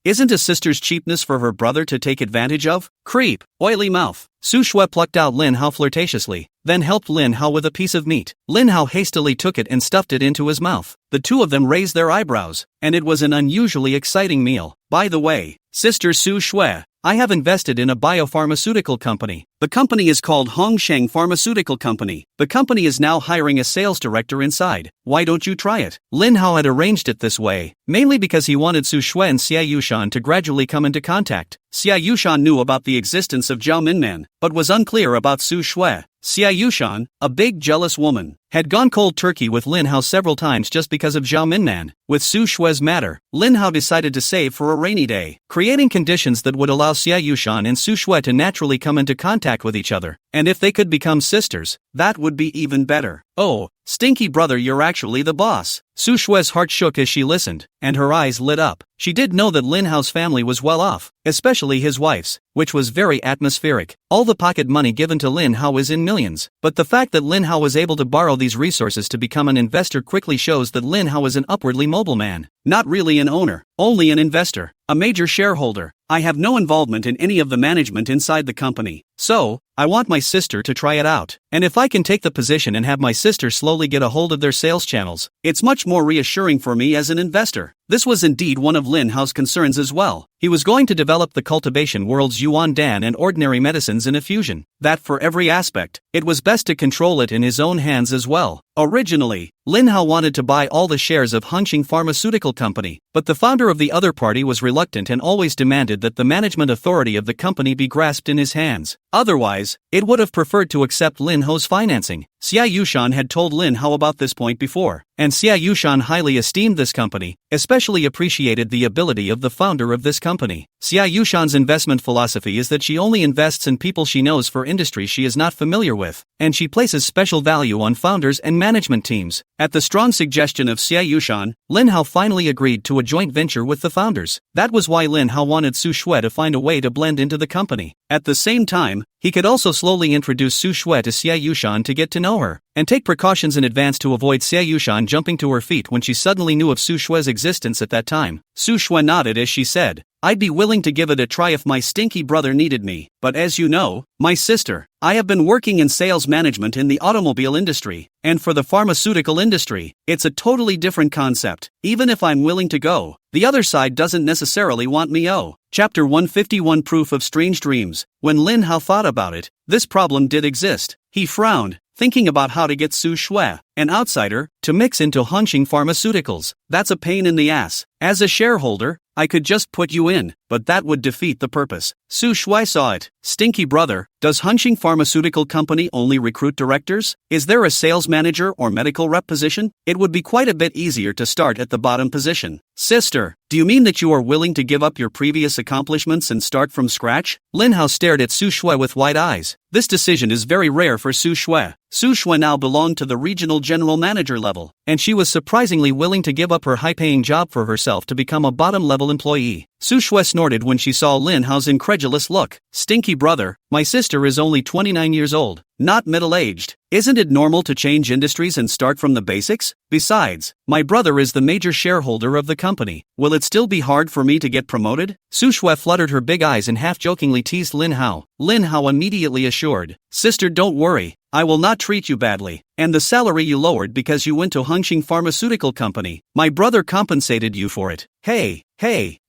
Speaker 1: isn't a sister's cheapness for her brother to take advantage of? Creep, oily mouth. Su Shui plucked out Lin Hao flirtatiously, then helped Lin Hao with a piece of meat. Lin Hao hastily took it and stuffed it into his mouth. The two of them raised their eyebrows, and it was an unusually exciting meal. By the way, Sister Su Shui, I have invested in a biopharmaceutical company. The company is called Hongsheng Pharmaceutical Company. The company is now hiring a sales director inside. Why don't you try it? Lin Hao had arranged it this way, mainly because he wanted Su Shui and Xia Yushan to gradually come into contact. Xia Yushan knew about the existence of Zhao Minman, but was unclear about Su Shui. Xia Yushan, a big jealous woman, had gone cold turkey with Lin Hao several times just because of Zhao Minman. With Su Shui's matter, Lin Hao decided to save for a rainy day, creating conditions that would allow Xia Yushan and Su Shui to naturally come into contact with each other. And if they could become sisters, that would be even better. Oh, Stinky brother, you're actually the boss. Su Shui's heart shook as she listened, and her eyes lit up. She did know that Lin Hao's family was well off, especially his wife's, which was very atmospheric. All the pocket money given to Lin Hao is in millions, but the fact that Lin Hao was able to borrow these resources to become an investor quickly shows that Lin Hao is an upwardly mobile man. Not really an owner, only an investor, a major shareholder. I have no involvement in any of the management inside the company, so I want my sister to try it out. And if I can take the position and have my sister slowly get a hold of their sales channels, it's much more reassuring for me as an investor. This was indeed one of Lin Hao's concerns as well. He was going to develop the cultivation world's Yuan Dan and ordinary medicines in a fusion. That for every aspect, it was best to control it in his own hands as well. Originally, Lin Hao wanted to buy all the shares of Hongsheng Pharmaceutical Company, but the founder of the other party was reluctant and always demanded that the management authority of the company be grasped in his hands. Otherwise, it would have preferred to accept Lin Hao's financing. Xia Yushan had told Lin Hao about this point before, and Xia Yushan highly esteemed this company, especially appreciated the ability of the founder of this company. Xia Yushan's investment philosophy is that she only invests in people she knows for industries she is not familiar with, and she places special value on founders and management teams. At the strong suggestion of Xia Yushan, Lin Hao finally agreed to a joint venture with the founders. That was why Lin Hao wanted Su Shui to find a way to blend into the company. At the same time, he could also slowly introduce Su Shui to Xia Yushan to get to know her, and take precautions in advance to avoid Xia Yushan jumping to her feet when she suddenly knew of Su Shui's existence at that time. Su Shui nodded as she said, "I'd be willing to give it a try if my stinky brother needed me, but as you know, my sister, I have been working in sales management in the automobile industry, and for the pharmaceutical industry, it's a totally different concept. Even if I'm willing to go, the other side doesn't necessarily want me." Chapter 151 Proof of Strange Dreams. When Lin Hao thought about it, this problem did exist. He frowned, thinking about how to get Su Shui, an outsider, to mix into Hunching Pharmaceuticals. That's a pain in the ass. As a shareholder, I could just put you in, but that would defeat the purpose. Su Shui saw it. "Stinky brother, does Hunching Pharmaceutical Company only recruit directors? Is there a sales manager or medical rep position? It would be quite a bit easier to start at the bottom position." "Sister, do you mean that you are willing to give up your previous accomplishments and start from scratch?" Lin Hao stared at Su Shui with wide eyes. This decision is very rare for Su Shui. Su Shui now belonged to the regional general manager level, and she was surprisingly willing to give up her high-paying job for herself to become a bottom-level employee. Su Shui snorted when she saw Lin Hao's incredulous look. "Stinky brother, my sister is only 29 years old, not middle-aged. Isn't it normal to change industries and start from the basics? Besides, my brother is the major shareholder of the company. Will it still be hard for me to get promoted?" Su Shui fluttered her big eyes and half-jokingly teased Lin Hao. Lin Hao immediately assured, "Sister, don't worry. I will not treat you badly, and the salary you lowered because you went to Hunching Pharmaceutical Company, my brother compensated you for it." Hey,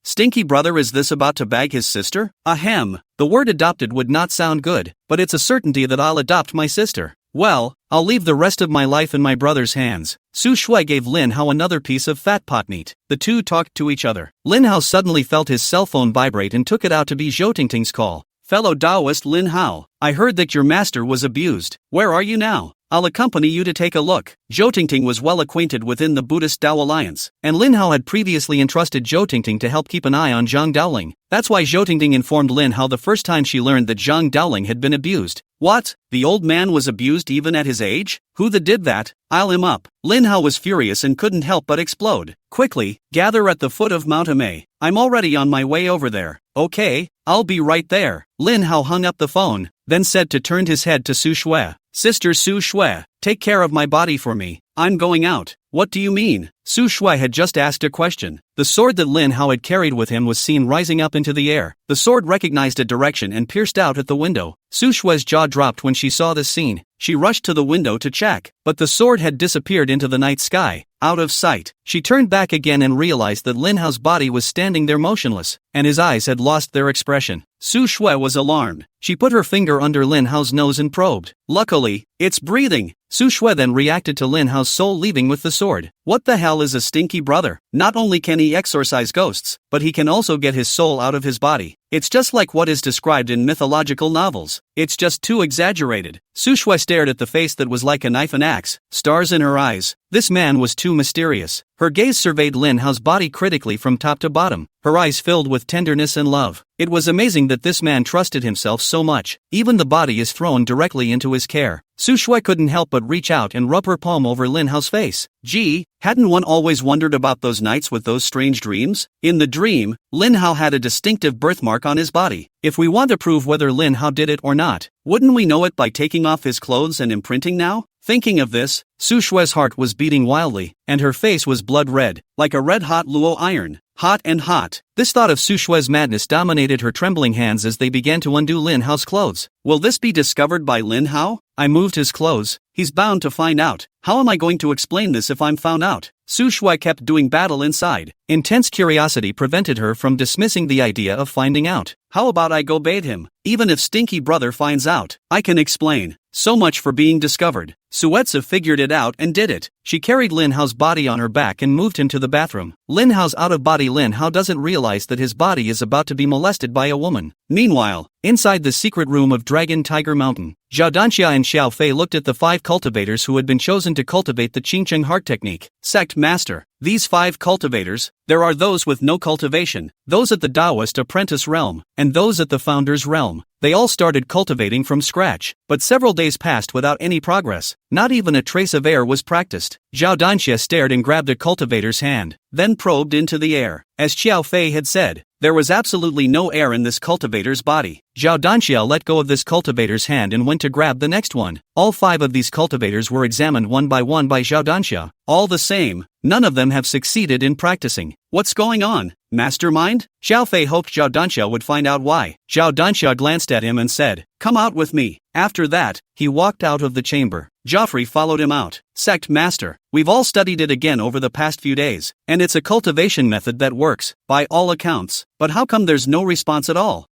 Speaker 1: stinky brother, is this about to bag his sister? Ahem, the word adopted would not sound good, but it's a certainty that I'll adopt my sister. Well, I'll leave the rest of my life in my brother's hands. Su Shui gave Lin Hao another piece of fat pot meat. The two talked to each other. Lin Hao suddenly felt his cell phone vibrate and took it out to be Zhou Tingting's call. "Fellow Taoist Lin Hao, I heard that your master was abused. Where are you now? I'll accompany you to take a look." Zhou Tingting was well acquainted within the Buddhist Tao Alliance, and Lin Hao had previously entrusted Zhou Tingting to help keep an eye on Zhang Daoling. That's why Zhou Tingting informed Lin Hao the first time she learned that Zhang Daoling had been abused. What? The old man was abused even at his age? Who did that? I'll him up. Lin Hao was furious and couldn't help but explode. "Quickly, gather at the foot of Mount Amei. I'm already on my way over there." "Okay, I'll be right there." Lin Hao hung up the phone, then said to turn his head to Su Shui. "Sister Su Shui, take care of my body for me. I'm going out." "What do you mean?" Su Shui had just asked a question. The sword that Lin Hao had carried with him was seen rising up into the air. The sword recognized a direction and pierced out at the window. Su Shui's jaw dropped when she saw this scene. She rushed to the window to check, but the sword had disappeared into the night sky, out of sight. She turned back again and realized that Lin Hao's body was standing there motionless, and his eyes had lost their expression. Su Shui was alarmed. She put her finger under Lin Hao's nose and probed. Luckily, it's breathing. Su Shui then reacted to Lin Hao's soul leaving with the sword. What the hell is a stinky brother? Not only can he exorcise ghosts, but he can also get his soul out of his body. It's just like what is described in mythological novels. It's just too exaggerated. Su Shui stared at the face that was like a knife and axe, stars in her eyes. This man was too mysterious. Her gaze surveyed Lin Hao's body critically from top to bottom, her eyes filled with tenderness and love. It was amazing that this man trusted himself so much. Even the body is thrown directly into his care. Su Shui couldn't help but reach out and rub her palm over Lin Hao's face. Gee, hadn't one always wondered about those nights with those strange dreams? In the dream, Lin Hao had a distinctive birthmark on his body. If we want to prove whether Lin Hao did it or not, wouldn't we know it by taking off his clothes and imprinting now? Thinking of this, Su Shui's heart was beating wildly, and her face was blood red, like a red-hot Luo iron. Hot and hot. This thought of Su Shui's madness dominated her trembling hands as they began to undo Lin Hao's clothes. Will this be discovered by Lin Hao? I moved his clothes. He's bound to find out. How am I going to explain this if I'm found out? Su Shui kept doing battle inside. Intense curiosity prevented her from dismissing the idea of finding out. How about I go bathe him? Even if stinky brother finds out, I can explain. So much for being discovered. Suetsa figured it out and did it. She carried Lin Hao's body on her back and moved him to the bathroom. Lin Hao's out-of-body Lin Hao doesn't realize that his body is about to be molested by a woman. Meanwhile, Inside the secret room of Dragon Tiger Mountain, Zhao Danxia and Xiao Fei looked at the 5 cultivators who had been chosen to cultivate the Qingcheng heart technique. Sect Master. These 5 cultivators, there are those with no cultivation, those at the Taoist apprentice realm, and those at the founder's realm. They all started cultivating from scratch, but several days passed without any progress. Not even a trace of air was practiced. Zhao Danxia stared and grabbed a cultivator's hand, then probed into the air. As Xiao Fei had said, there was absolutely no air in this cultivator's body. Zhao Danxia let go of this cultivator's hand and went to grab the next one. All 5 of these cultivators were examined one by Zhao Danxia. All the same, none of them have succeeded in practicing. What's going on, mastermind? Xiao Fei hoped Zhao Danxia would find out why. Zhao Danxia glanced at him and said, "Come out with me." After that, he walked out of the chamber. Joffrey followed him out. Sect Master, we've all studied it again over the past few days, and it's a cultivation method that works, by all accounts. But how come there's no response at all?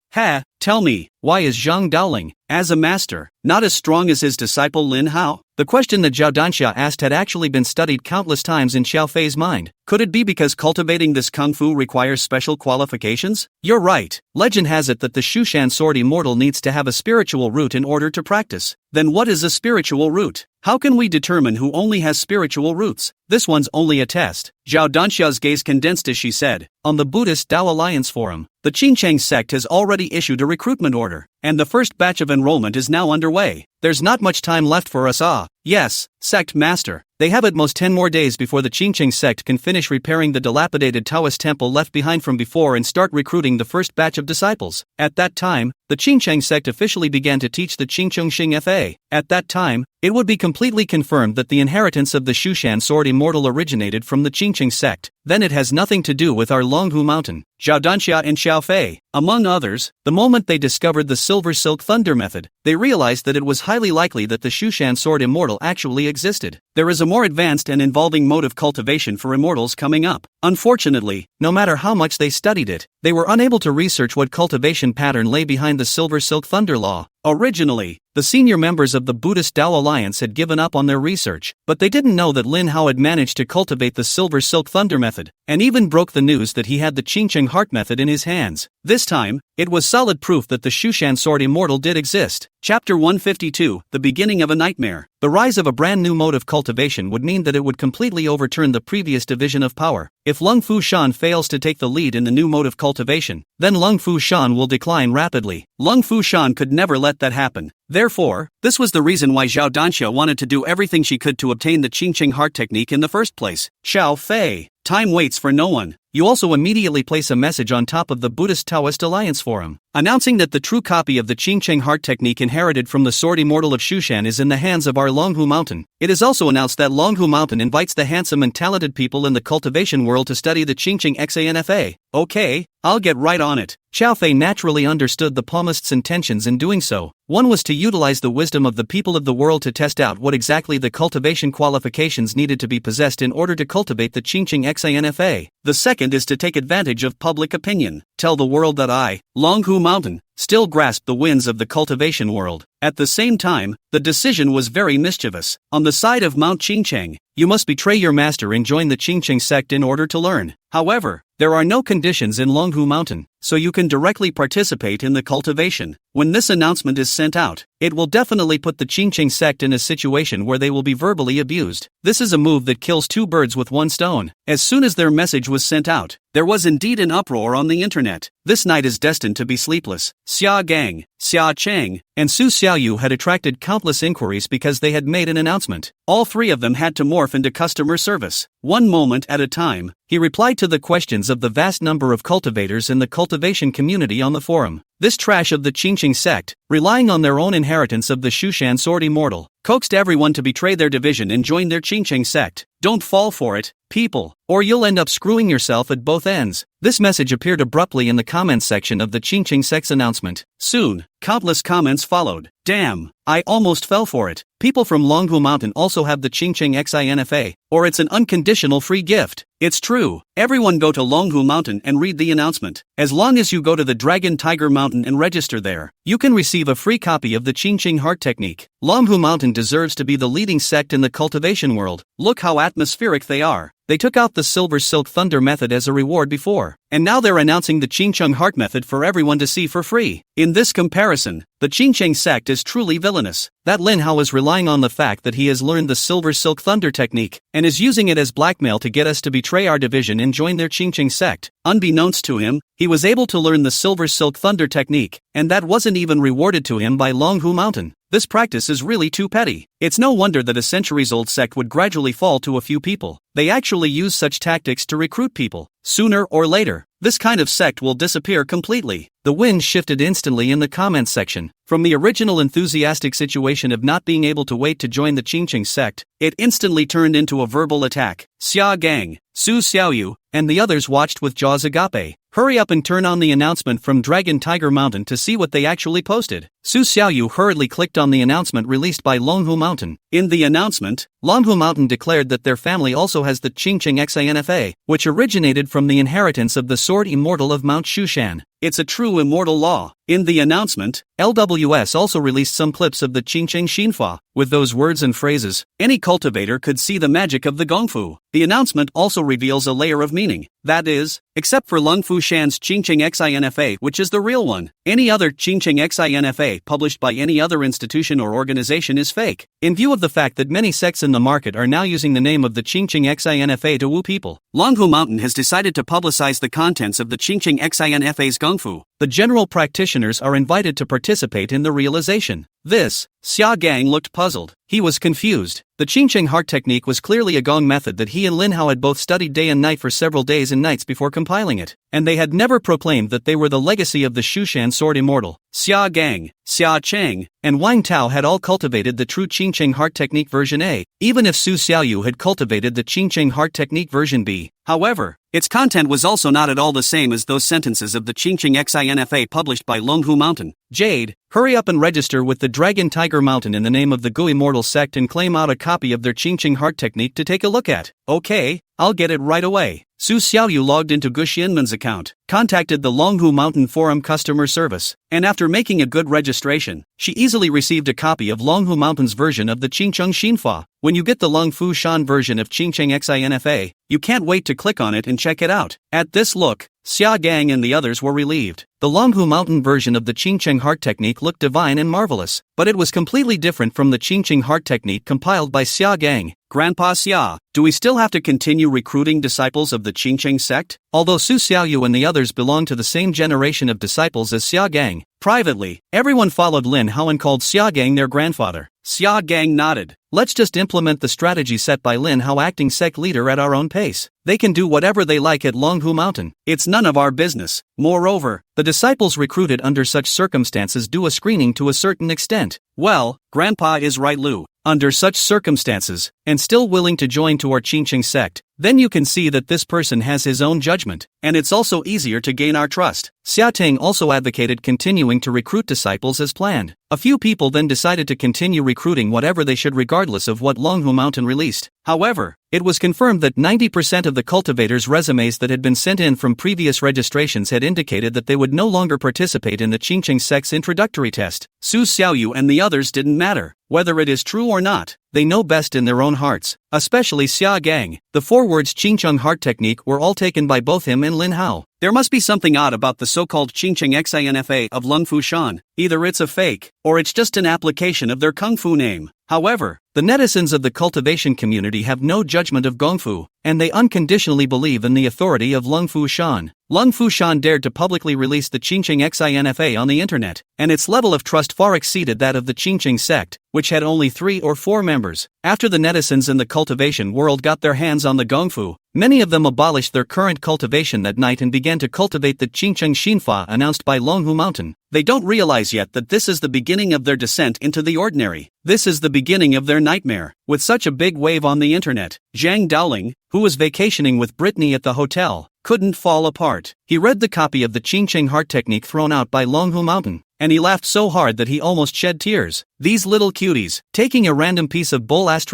Speaker 1: Tell me, why is Zhang Daoling, as a master, not as strong as his disciple Lin Hao? The question that Zhao Danxia asked had actually been studied countless times in Xiao Fei's mind. Could it be because cultivating this kung fu requires special qualifications? You're right. Legend has it that the Shushan sword immortal needs to have a spiritual root in order to practice. Then what is a spiritual root? How can we determine who only has spiritual roots? This one's only a test. Zhao Danxia's gaze condensed as she said, on the Buddhist Tao Alliance forum, the Qingcheng sect has already issued a recruitment order, and the first batch of enrollment is now underway. There's not much time left for us. Yes, Sect Master. They have at most 10 more days before the Qingcheng sect can finish repairing the dilapidated Taoist temple left behind from before and start recruiting the first batch of disciples. At that time, the Qingcheng sect officially began to teach the Qingcheng Xing Fa. At that time, it would be completely confirmed that the inheritance of the Shushan sword immortal originated from the Qingcheng sect. Then it has nothing to do with our Longhu Mountain. Zhao Danxia and Xiao Fei, among others, the moment they discovered the Silver Silk Thunder method, they realized that it was highly likely that the Shushan sword immortal actually existed. There is a more advanced and involving mode of cultivation for immortals coming up. Unfortunately, no matter how much they studied it, they were unable to research what cultivation pattern lay behind the Silver Silk Thunder law. Originally, the senior members of the Buddhist Tao Alliance had given up on their research, but they didn't know that Lin Hao had managed to cultivate the Silver Silk Thunder method, and even broke the news that he had the Qingcheng heart method in his hands. This time, it was solid proof that the Shushan sword immortal did exist. Chapter 152, The Beginning of a Nightmare. The rise of a brand new mode of cultivation would mean that it would completely overturn the previous division of power. If Lung Fu Shan fails to take the lead in the new mode of cultivation, then Lung Fu Shan will decline rapidly. Lung Fu Shan could never let that happen. Therefore, this was the reason why Zhao Danxia wanted to do everything she could to obtain the Qingcheng heart technique in the first place. Xiao Fei, time waits for no one. You also immediately place a message on top of the Buddhist Taoist Alliance forum, announcing that the true copy of the Qingcheng heart technique inherited from the sword immortal of Shushan is in the hands of our Longhu Mountain. It is also announced that Longhu Mountain invites the handsome and talented people in the cultivation world to study the Qingcheng Xanfa. Okay, I'll get right on it. Xiao Fei naturally understood the palmist's intentions in doing so. One was to utilize the wisdom of the people of the world to test out what exactly the cultivation qualifications needed to be possessed in order to cultivate the Qingcheng Xanfa. The second is to take advantage of public opinion. Tell the world that I, Longhu Mountain, still grasp the winds of the cultivation world. At the same time, the decision was very mischievous. On the side of Mount Qingcheng, you must betray your master and join the Qingcheng sect in order to learn. However, there are no conditions in Longhu Mountain, so you can directly participate in the cultivation. When this announcement is sent out, it will definitely put the Qingcheng sect in a situation where they will be verbally abused. This is a move that kills 2 birds with 1 stone. As soon as their message was sent out, there was indeed an uproar on the internet. This night is destined to be sleepless. Xia Gang, Xia Cheng, and Su Xiaoyu had attracted countless inquiries because they had made an announcement. All 3 of them had to morph into customer service. One moment at a time, he replied to the questions of the vast number of cultivators in the cultivation community on the forum. This trash of the Qingcheng sect, relying on their own inheritance of the Shushan sword immortal, coaxed everyone to betray their division and join their Qingcheng sect. Don't fall for it, people, or you'll end up screwing yourself at both ends. This message appeared abruptly in the comments section of the Qingcheng sect's announcement. Soon, countless comments followed. Damn, I almost fell for it. People from Longhu Mountain also have the Qingcheng Xanfa, or it's an unconditional free gift. It's true. Everyone go to Longhu Mountain and read the announcement. As long as you go to the Dragon Tiger Mountain and register there, you can receive a free copy of the Qingcheng heart technique. Longhu Mountain deserves to be the leading sect in the cultivation world. Look how atmospheric they are. They took out the Silver Silk Thunder method as a reward before, and now they're announcing the Qingcheng Heart method for everyone to see for free. In this comparison, the Qingcheng sect is truly villainous. That Lin Hao is relying on the fact that he has learned the Silver Silk Thunder technique, and is using it as blackmail to get us to betray our division and join their Qingcheng sect. Unbeknownst to him, he was able to learn the Silver Silk Thunder technique, and that wasn't even rewarded to him by Longhu Mountain. This practice is really too petty. It's no wonder that a centuries-old sect would gradually fall to a few people. They actually use such tactics to recruit people. Sooner or later, this kind of sect will disappear completely. The wind shifted instantly in the comments section. From the original enthusiastic situation of not being able to wait to join the Qingcheng sect, it instantly turned into a verbal attack. Xia Gang, Su Xiaoyu, and the others watched with jaws agape. Hurry up and turn on the announcement from Dragon Tiger Mountain to see what they actually posted. Su Xiaoyu hurriedly clicked on the announcement released by Longhu Mountain. In the announcement, Longhu Mountain declared that their family also has the Qingcheng Xinfa, which originated from the inheritance of the sword immortal of Mount Shushan. It's a true immortal law. In the announcement, LWS also released some clips of the Qingcheng Xinfa. With those words and phrases, any cultivator could see the magic of the Gongfu. The announcement also reveals a layer of meaning. That is, except for Longfu Shan's Qingcheng Xinfa, which is the real one, any other Qingcheng Xinfa published by any other institution or organization is fake. In view of the fact that many sects in the market are now using the name of the Qingcheng Xinfa to woo people, Longhu Mountain has decided to publicize the contents of the Qingcheng Xinfa's Gongfu. The general practitioners are invited to participate in the realization. This, Xia Gang looked puzzled. He was confused. The Qingcheng Heart technique was clearly a gong method that he and Lin Hao had both studied day and night for several days and nights before compiling it, and they had never proclaimed that they were the legacy of the Shushan sword immortal. Xia Gang, Xia Cheng, and Wang Tao had all cultivated the true Qingcheng Heart technique version A, even if Su Xiaoyu had cultivated the Qingcheng Heart technique version B. However, its content was also not at all the same as those sentences of the Qingcheng Xinfa published by Longhu Mountain. Jade, hurry up and register with the Dragon Tiger Mountain in the name of the Gu Immortal sect and claim out a copy of their Qingcheng Heart technique to take a look at. Okay, I'll get it right away. Su Xiaoyu logged into Gu Xianmen's account, contacted the Longhu Mountain Forum customer service, and after making a good registration, she easily received a copy of Longhu Mountain's version of the Qingcheng Xinfa. When you get the Longfu Shan version of Qingcheng Xinfa, you can't wait to click on it and check it out. At this look, Xia Gang and the others were relieved. The Longhu Mountain version of the Qingcheng Heart technique looked divine and marvelous, but it was completely different from the Qingcheng Heart technique compiled by Xia Gang. Grandpa Xia, do we still have to continue recruiting disciples of the Qingcheng sect? Although Su Xiaoyu and the others belong to the same generation of disciples as Xia Gang, privately, everyone followed Lin Hao and called Xia Gang their grandfather. Xia Gang nodded. Let's just implement the strategy set by Lin Hao, acting sect leader, at our own pace. They can do whatever they like at Longhu Mountain. It's none of our business. Moreover, the disciples recruited under such circumstances do a screening to a certain extent. Well, Grandpa is right, Lu. Under such circumstances, and still willing to join to our Qingcheng sect, then you can see that this person has his own judgment, and it's also easier to gain our trust. Xia Teng also advocated continuing to recruit disciples as planned. A few people then decided to continue recruiting whatever they should regardless of what Longhu Mountain released. However, it was confirmed that 90% of the cultivators' resumes that had been sent in from previous registrations had indicated that they would no longer participate in the Qingcheng sect's introductory test. Su Xiaoyu and the others didn't matter. Whether it is true or not, they know best in their own hearts, especially Xia Gang. The 4 words Qingcheng Heart technique were all taken by both him and Lin Hao. There must be something odd about the so-called Qingcheng Xinfa of Longfu Shan. Either it's a fake, or it's just an application of their Kung Fu name. However, the netizens of the cultivation community have no judgment of Gongfu, and they unconditionally believe in the authority of Longfu Shan. Longfu Shan dared to publicly release the Qingcheng Xinfa on the internet, and its level of trust far exceeded that of the Qingcheng sect, which had only 3 or 4 members. After the netizens in the cultivation world got their hands on the Gongfu, many of them abolished their current cultivation that night and began to cultivate the Qingcheng Xinfa announced by Longhu Mountain. They don't realize yet that this is the beginning of their descent into the ordinary. This is the beginning of their nightmare. With such a big wave on the internet, Zhang Daoling, who was vacationing with Brittany at the hotel, couldn't fall apart. He read the copy of the Qingcheng Heart technique thrown out by Longhu Mountain, and he laughed so hard that he almost shed tears. These little cuties, taking a random piece of bull *****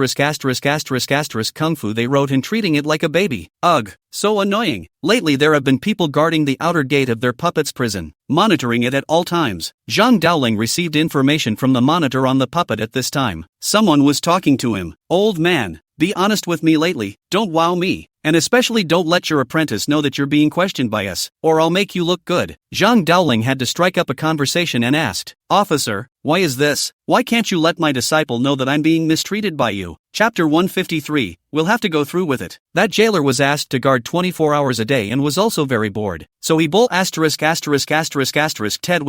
Speaker 1: kung fu they wrote and treating it like a baby. Ugh, so annoying. Lately there have been people guarding the outer gate of their puppet's prison, monitoring it at all times. Zhang Daoling received information from the monitor on the puppet at this time. Someone was talking to him. Old man, Be honest with me lately, don't wow me. And especially don't let your apprentice know that you're being questioned by us, or I'll make you look good. Zhang Daoling had to strike up a conversation and asked, Officer, why is this? Why can't you let my disciple know that I'm being mistreated by you? Chapter 153, we'll have to go through with it. That jailer was asked to guard 24 hours a day and was also very bored. So he Ted with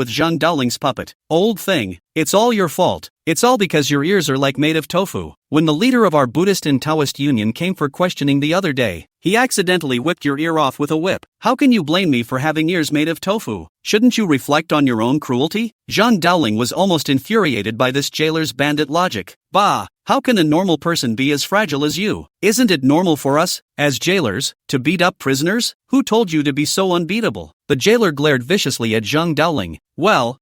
Speaker 1: Zhang Daoling's puppet. Old thing, it's all your fault. It's all because your ears are like made of tofu. When the leader of our Buddhist and Taoist union came for questioning the other day, he accidentally whipped your ear off with a whip. How can you blame me for having ears made of tofu? Shouldn't you reflect on your own cruelty? Zhang Daoling was almost infuriated by this jailer's bandit logic. Bah! How can a normal person be as fragile as you? Isn't it normal for us, as jailers, to beat up prisoners? Who told you to be so unbeatable? The jailer glared viciously at Zhang Daoling. Well,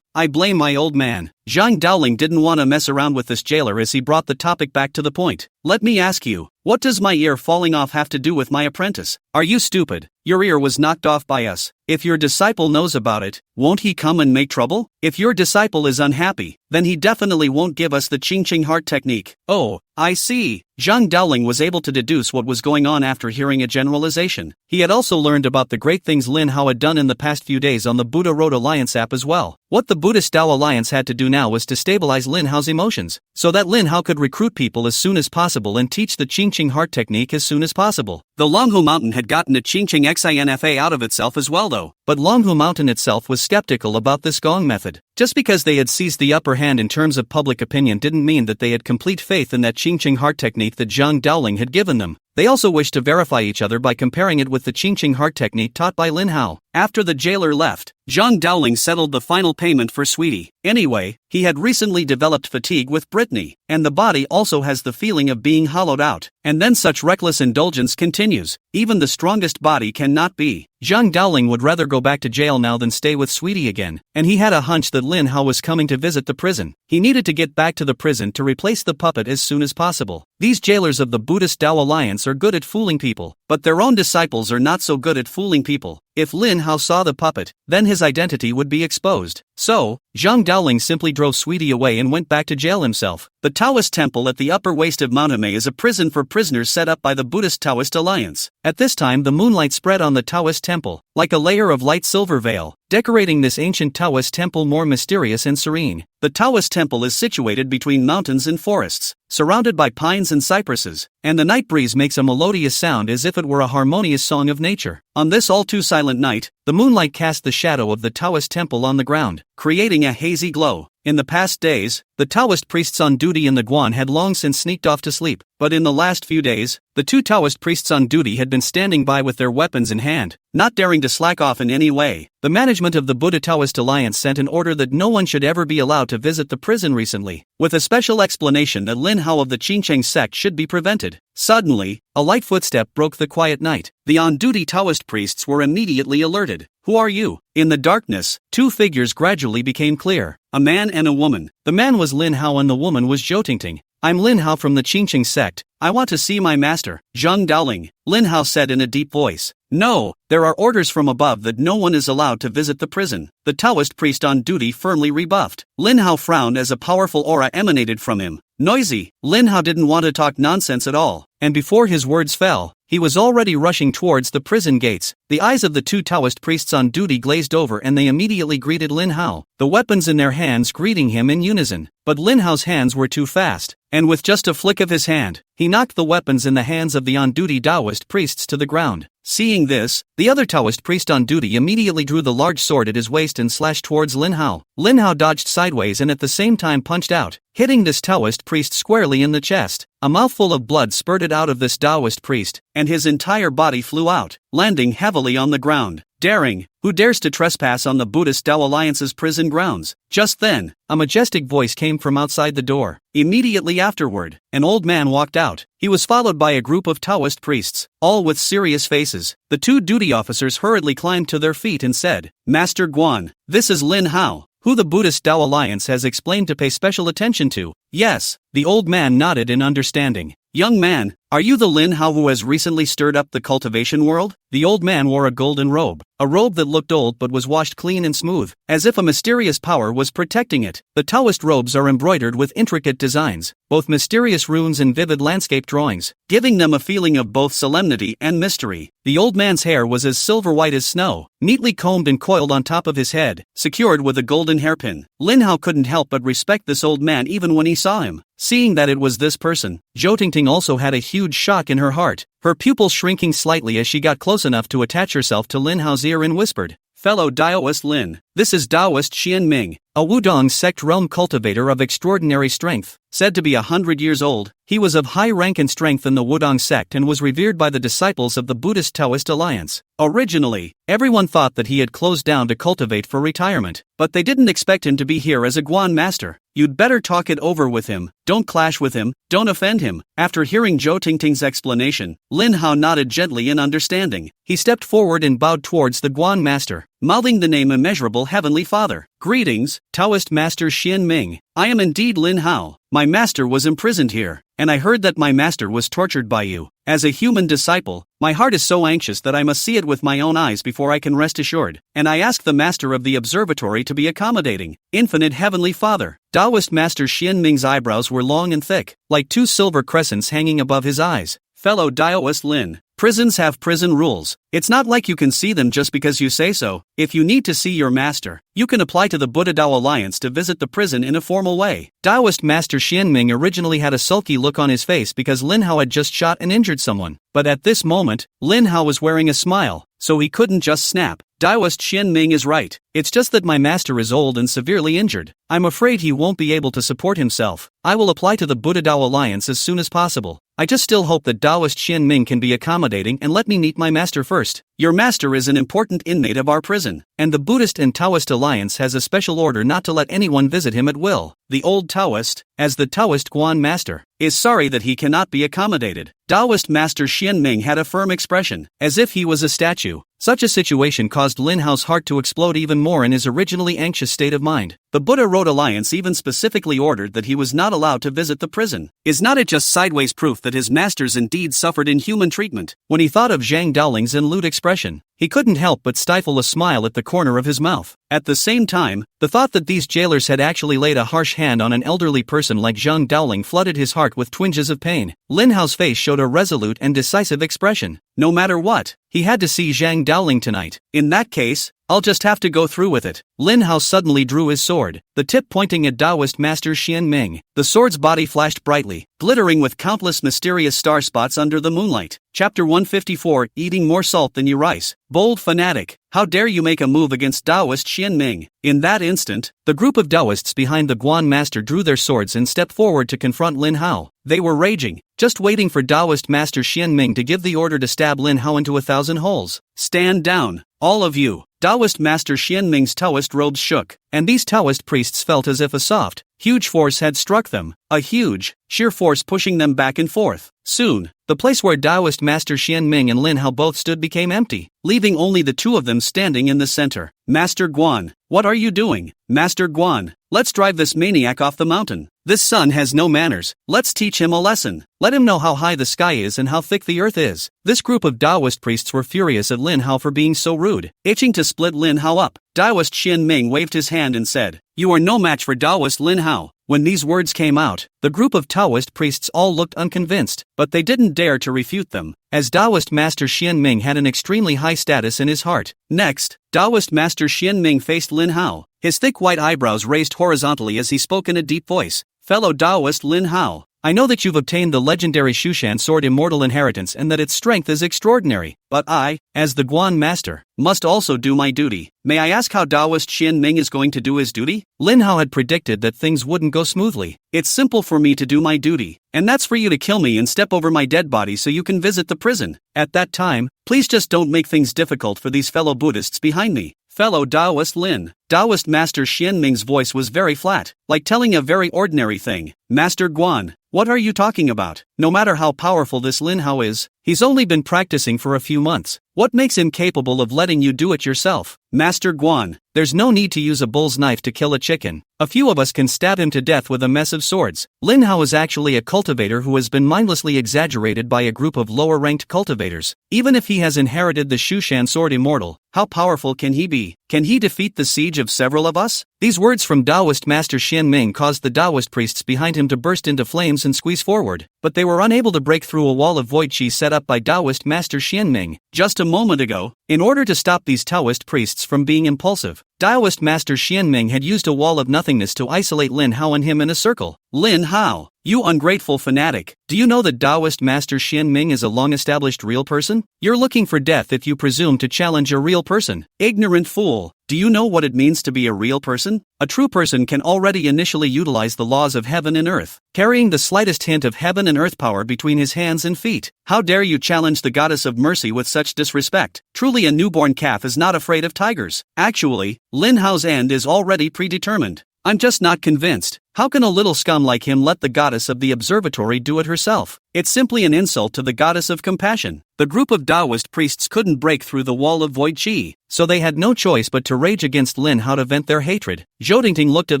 Speaker 1: I blame my old man. Zhang Daoling didn't want to mess around with this jailer as he brought the topic back to the point. Let me ask you, what does my ear falling off have to do with my apprentice? Are you stupid? Your ear was knocked off by us. If your disciple knows about it, won't he come and make trouble? If your disciple is unhappy, then he definitely won't give us the ching heart technique. Oh, I see. Zhang Daoling was able to deduce what was going on after hearing a generalization. He had also learned about the great things Lin Hao had done in the past few days on the Buddha Road Alliance app as well. What the Buddhist Tao Alliance had to do now was to stabilize Lin Hao's emotions, so that Lin Hao could recruit people as soon as possible and teach the ching heart technique as soon as possible. The Longhu Mountain had gotten a ching xinfa out of itself as well though, but Longhu Mountain itself was skeptical about this gong method. Just because they had seized the upper hand in terms of public opinion didn't mean that they had complete faith in that ching heart technique that Zhang Daoling had given them. They also wished to verify each other by comparing it with the ching heart technique taught by Lin Hao. After the jailer left, Zhang Daoling settled the final payment for Sweetie. Anyway, he had recently developed fatigue with Brittany, and the body also has the feeling of being hollowed out. And then such reckless indulgence continues. Even the strongest body cannot be. Zhang Daoling would rather go back to jail now than stay with Sweetie again, and he had a hunch that Lin Hao was coming to visit the prison. He needed to get back to the prison to replace the puppet as soon as possible. These jailers of the Buddhist Tao Alliance are good at fooling people, but their own disciples are not so good at fooling people. If Lin Hao saw the puppet, then his identity would be exposed. So, Zhang Daoling simply drove Sweetie away and went back to jail himself. The Taoist temple at the upper waist of Mount Ame is a prison for prisoners set up by the Buddhist Taoist Alliance. At this time the moonlight spread on the Taoist temple, like a layer of light silver veil, decorating this ancient Taoist temple more mysterious and serene. The Taoist temple is situated between mountains and forests, surrounded by pines and cypresses, and the night breeze makes a melodious sound as if it were a harmonious song of nature. On this all too silent night, the moonlight cast the shadow of the Taoist temple on the ground, creating a hazy glow. In the past days, the Taoist priests on duty in the Guan had long since sneaked off to sleep, but in the last few days, the two Taoist priests on duty had been standing by with their weapons in hand, not daring to slack off in any way. The management of the Buddha Taoist Alliance sent an order that no one should ever be allowed to visit the prison recently, with a special explanation that Lin Hao of the Qingcheng sect should be prevented. Suddenly, a light footstep broke the quiet night. The on-duty Taoist priests were immediately alerted. Who are you? In the darkness, two figures gradually became clear, a man and a woman. The man was Lin Hao and the woman was Zhou Tingting. I'm Lin Hao from the Qingcheng sect. I want to see my master, Zhang Daoling, Lin Hao said in a deep voice. No, there are orders from above that no one is allowed to visit the prison, the Taoist priest on duty firmly rebuffed. Lin Hao frowned as a powerful aura emanated from him. Noisy. Lin Hao didn't want to talk nonsense at all, and before his words fell, he was already rushing towards the prison gates. The eyes of the two Taoist priests on duty glazed over and they immediately greeted Lin Hao, the weapons in their hands greeting him in unison. But Lin Hao's hands were too fast, and with just a flick of his hand, he knocked the weapons in the hands of the on-duty Taoist priests to the ground. Seeing this, the other Taoist priest on duty immediately drew the large sword at his waist and slashed towards Lin Hao. Lin Hao dodged sideways and at the same time punched out, hitting this Taoist priest squarely in the chest. A mouthful of blood spurted out of this Taoist priest, and his entire body flew out, landing heavily on the ground. Daring, who dares to trespass on the Buddhist Tao Alliance's prison grounds? Just then, a majestic voice came from outside the door. Immediately afterward, an old man walked out. He was followed by a group of Taoist priests, all with serious faces. The two duty officers hurriedly climbed to their feet and said, Master Guan, this is Lin Hao, who the Buddhist Tao Alliance has explained to pay special attention to. Yes, the old man nodded in understanding. Young man, Are you the Lin Hao who has recently stirred up the cultivation world? The old man wore a golden robe, a robe that looked old but was washed clean and smooth, as if a mysterious power was protecting it. The Taoist robes are embroidered with intricate designs, both mysterious runes and vivid landscape drawings, giving them a feeling of both solemnity and mystery. The old man's hair was as silver white as snow, neatly combed and coiled on top of his head, secured with a golden hairpin. Lin Hao couldn't help but respect this old man even when he saw him. Seeing that it was this person, Zhou Tingting also had a huge shock in her heart, her pupils shrinking slightly as she got close enough to attach herself to Lin Hao's ear and whispered, "Fellow Daoist Lin, this is Daoist Xian Ming, a Wudong sect realm cultivator of extraordinary strength. Said to be 100 years old, he was of high rank and strength in the Wudong sect and was revered by the disciples of the Buddhist Taoist alliance. Originally, everyone thought that he had closed down to cultivate for retirement, but they didn't expect him to be here as a Guan master. You'd better talk it over with him, don't clash with him, don't offend him." After hearing Zhou Tingting's explanation, Lin Hao nodded gently in understanding. He stepped forward and bowed towards the Guan master, mouthing the name Immeasurable Heavenly Father. "Greetings, Taoist Master Xian Ming. I am indeed Lin Hao. My master was imprisoned here, and I heard that my master was tortured by you. As a human disciple, my heart is so anxious that I must see it with my own eyes before I can rest assured, and I ask the master of the observatory to be accommodating. Infinite Heavenly Father." Taoist Master Xian Ming's eyebrows were long and thick, like two silver crescents hanging above his eyes. "Fellow Daoist Lin, prisons have prison rules. It's not like you can see them just because you say so. If you need to see your master, you can apply to the Buddha Dao Alliance to visit the prison in a formal way." Taoist Master Xian Ming originally had a sulky look on his face because Lin Hao had just shot and injured someone, but at this moment, Lin Hao was wearing a smile, so he couldn't just snap. "Daoist Xian Ming is right. It's just that my master is old and severely injured. I'm afraid he won't be able to support himself. I will apply to the Buddha Dao Alliance as soon as possible. I just still hope that Daoist Xian Ming can be accommodating and let me meet my master first. Your master is an important inmate of our prison, and the Buddhist and Taoist Alliance has a special order not to let anyone visit him at will. The old Taoist, as the Taoist Guan master, is sorry that he cannot be accommodated." Taoist Master Xian Ming had a firm expression, as if he was a statue. Such a situation caused Lin Hao's heart to explode even more in his originally anxious state of mind. The Buddha Road Alliance even specifically ordered that he was not allowed to visit the prison. Is not it just sideways proof that his masters indeed suffered inhuman treatment? When he thought of Zhang Daoling's and lewd expression, he couldn't help but stifle a smile at the corner of his mouth. At the same time, the thought that these jailers had actually laid a harsh hand on an elderly person like Zhang Daoling flooded his heart with twinges of pain. Lin Hao's face showed a resolute and decisive expression. No matter what, he had to see Zhang Daoling tonight. "In that case, I'll just have to go through with it." Lin Hao suddenly drew his sword, the tip pointing at Taoist Master Xian Ming. The sword's body flashed brightly, glittering with countless mysterious star spots under the moonlight. Chapter 154, Eating More Salt Than You Rice. "Bold fanatic, how dare you make a move against Taoist Xian Ming?" In that instant, the group of Taoists behind the Guan master drew their swords and stepped forward to confront Lin Hao. They were raging, just waiting for Taoist Master Xian Ming to give the order to stab Lin Hao into 1,000 holes. "Stand down, all of you." Taoist Master Xian Ming's Taoist robes shook, and these Taoist priests felt as if a soft, huge force had struck them, a huge, sheer force pushing them back and forth. Soon, the place where Taoist Master Xian Ming and Lin Hao both stood became empty, leaving only the two of them standing in the center. "Master Guan, what are you doing? Master Guan, let's drive this maniac off the mountain. This son has no manners, let's teach him a lesson. Let him know how high the sky is and how thick the earth is." This group of Taoist priests were furious at Lin Hao for being so rude, itching to split Lin Hao up. Taoist Xian Ming waved his hand and said, "You are no match for Taoist Lin Hao." When these words came out, the group of Taoist priests all looked unconvinced, but they didn't dare to refute them, as Taoist Master Xian Ming had an extremely high status in his heart. Next, Taoist Master Xian Ming faced Lin Hao, his thick white eyebrows raised horizontally as he spoke in a deep voice. "Fellow Taoist Lin Hao, I know that you've obtained the legendary Shushan sword Immortal Inheritance and that its strength is extraordinary, but I, as the Guan master, must also do my duty. May I ask how Taoist Xian Ming is going to do his duty?" Lin Hao had predicted that things wouldn't go smoothly. "It's simple for me to do my duty, and that's for you to kill me and step over my dead body so you can visit the prison. At that time, please just don't make things difficult for these fellow Buddhists behind me." "Fellow Taoist Lin, Taoist Master Xianming's voice was very flat, like telling a very ordinary thing. Master Guan, what are you talking about? No matter how powerful this Lin Hao is, he's only been practicing for a few months. What makes him capable of letting you do it yourself? Master Guan, there's no need to use a bull's knife to kill a chicken. A few of us can stab him to death with a mess of swords. Lin Hao is actually a cultivator who has been mindlessly exaggerated by a group of lower-ranked cultivators. Even if he has inherited the Shushan sword immortal, how powerful can he be? Can he defeat the siege of several of us? These words from Taoist Master Xianming caused the Taoist priests behind him to burst into flames and squeeze forward, but they were unable to break through a wall of void chi set up by Taoist Master Xianming. Just a moment ago, in order to stop these Taoist priests from being impulsive, Taoist Master Xianming had used a wall of nothingness to isolate Lin Hao and him in a circle. Lin Hao, you ungrateful fanatic, do you know that Taoist Master Xianming is a long-established real person? You're looking for death if you presume to challenge a real person. Ignorant fool, do you know what it means to be a real person? A true person can already initially utilize the laws of heaven and earth, carrying the slightest hint of heaven and earth power between his hands and feet. How dare you challenge the goddess of mercy with such disrespect? Truly, a newborn calf is not afraid of tigers. Actually, Lin Hao's end is already predetermined. I'm just not convinced. How can a little scum like him let the goddess of the observatory do it herself? It's simply an insult to the goddess of compassion. The group of Taoist priests couldn't break through the wall of void chi, so they had no choice but to rage against Lin Hao to vent their hatred. Zhou Tingting looked at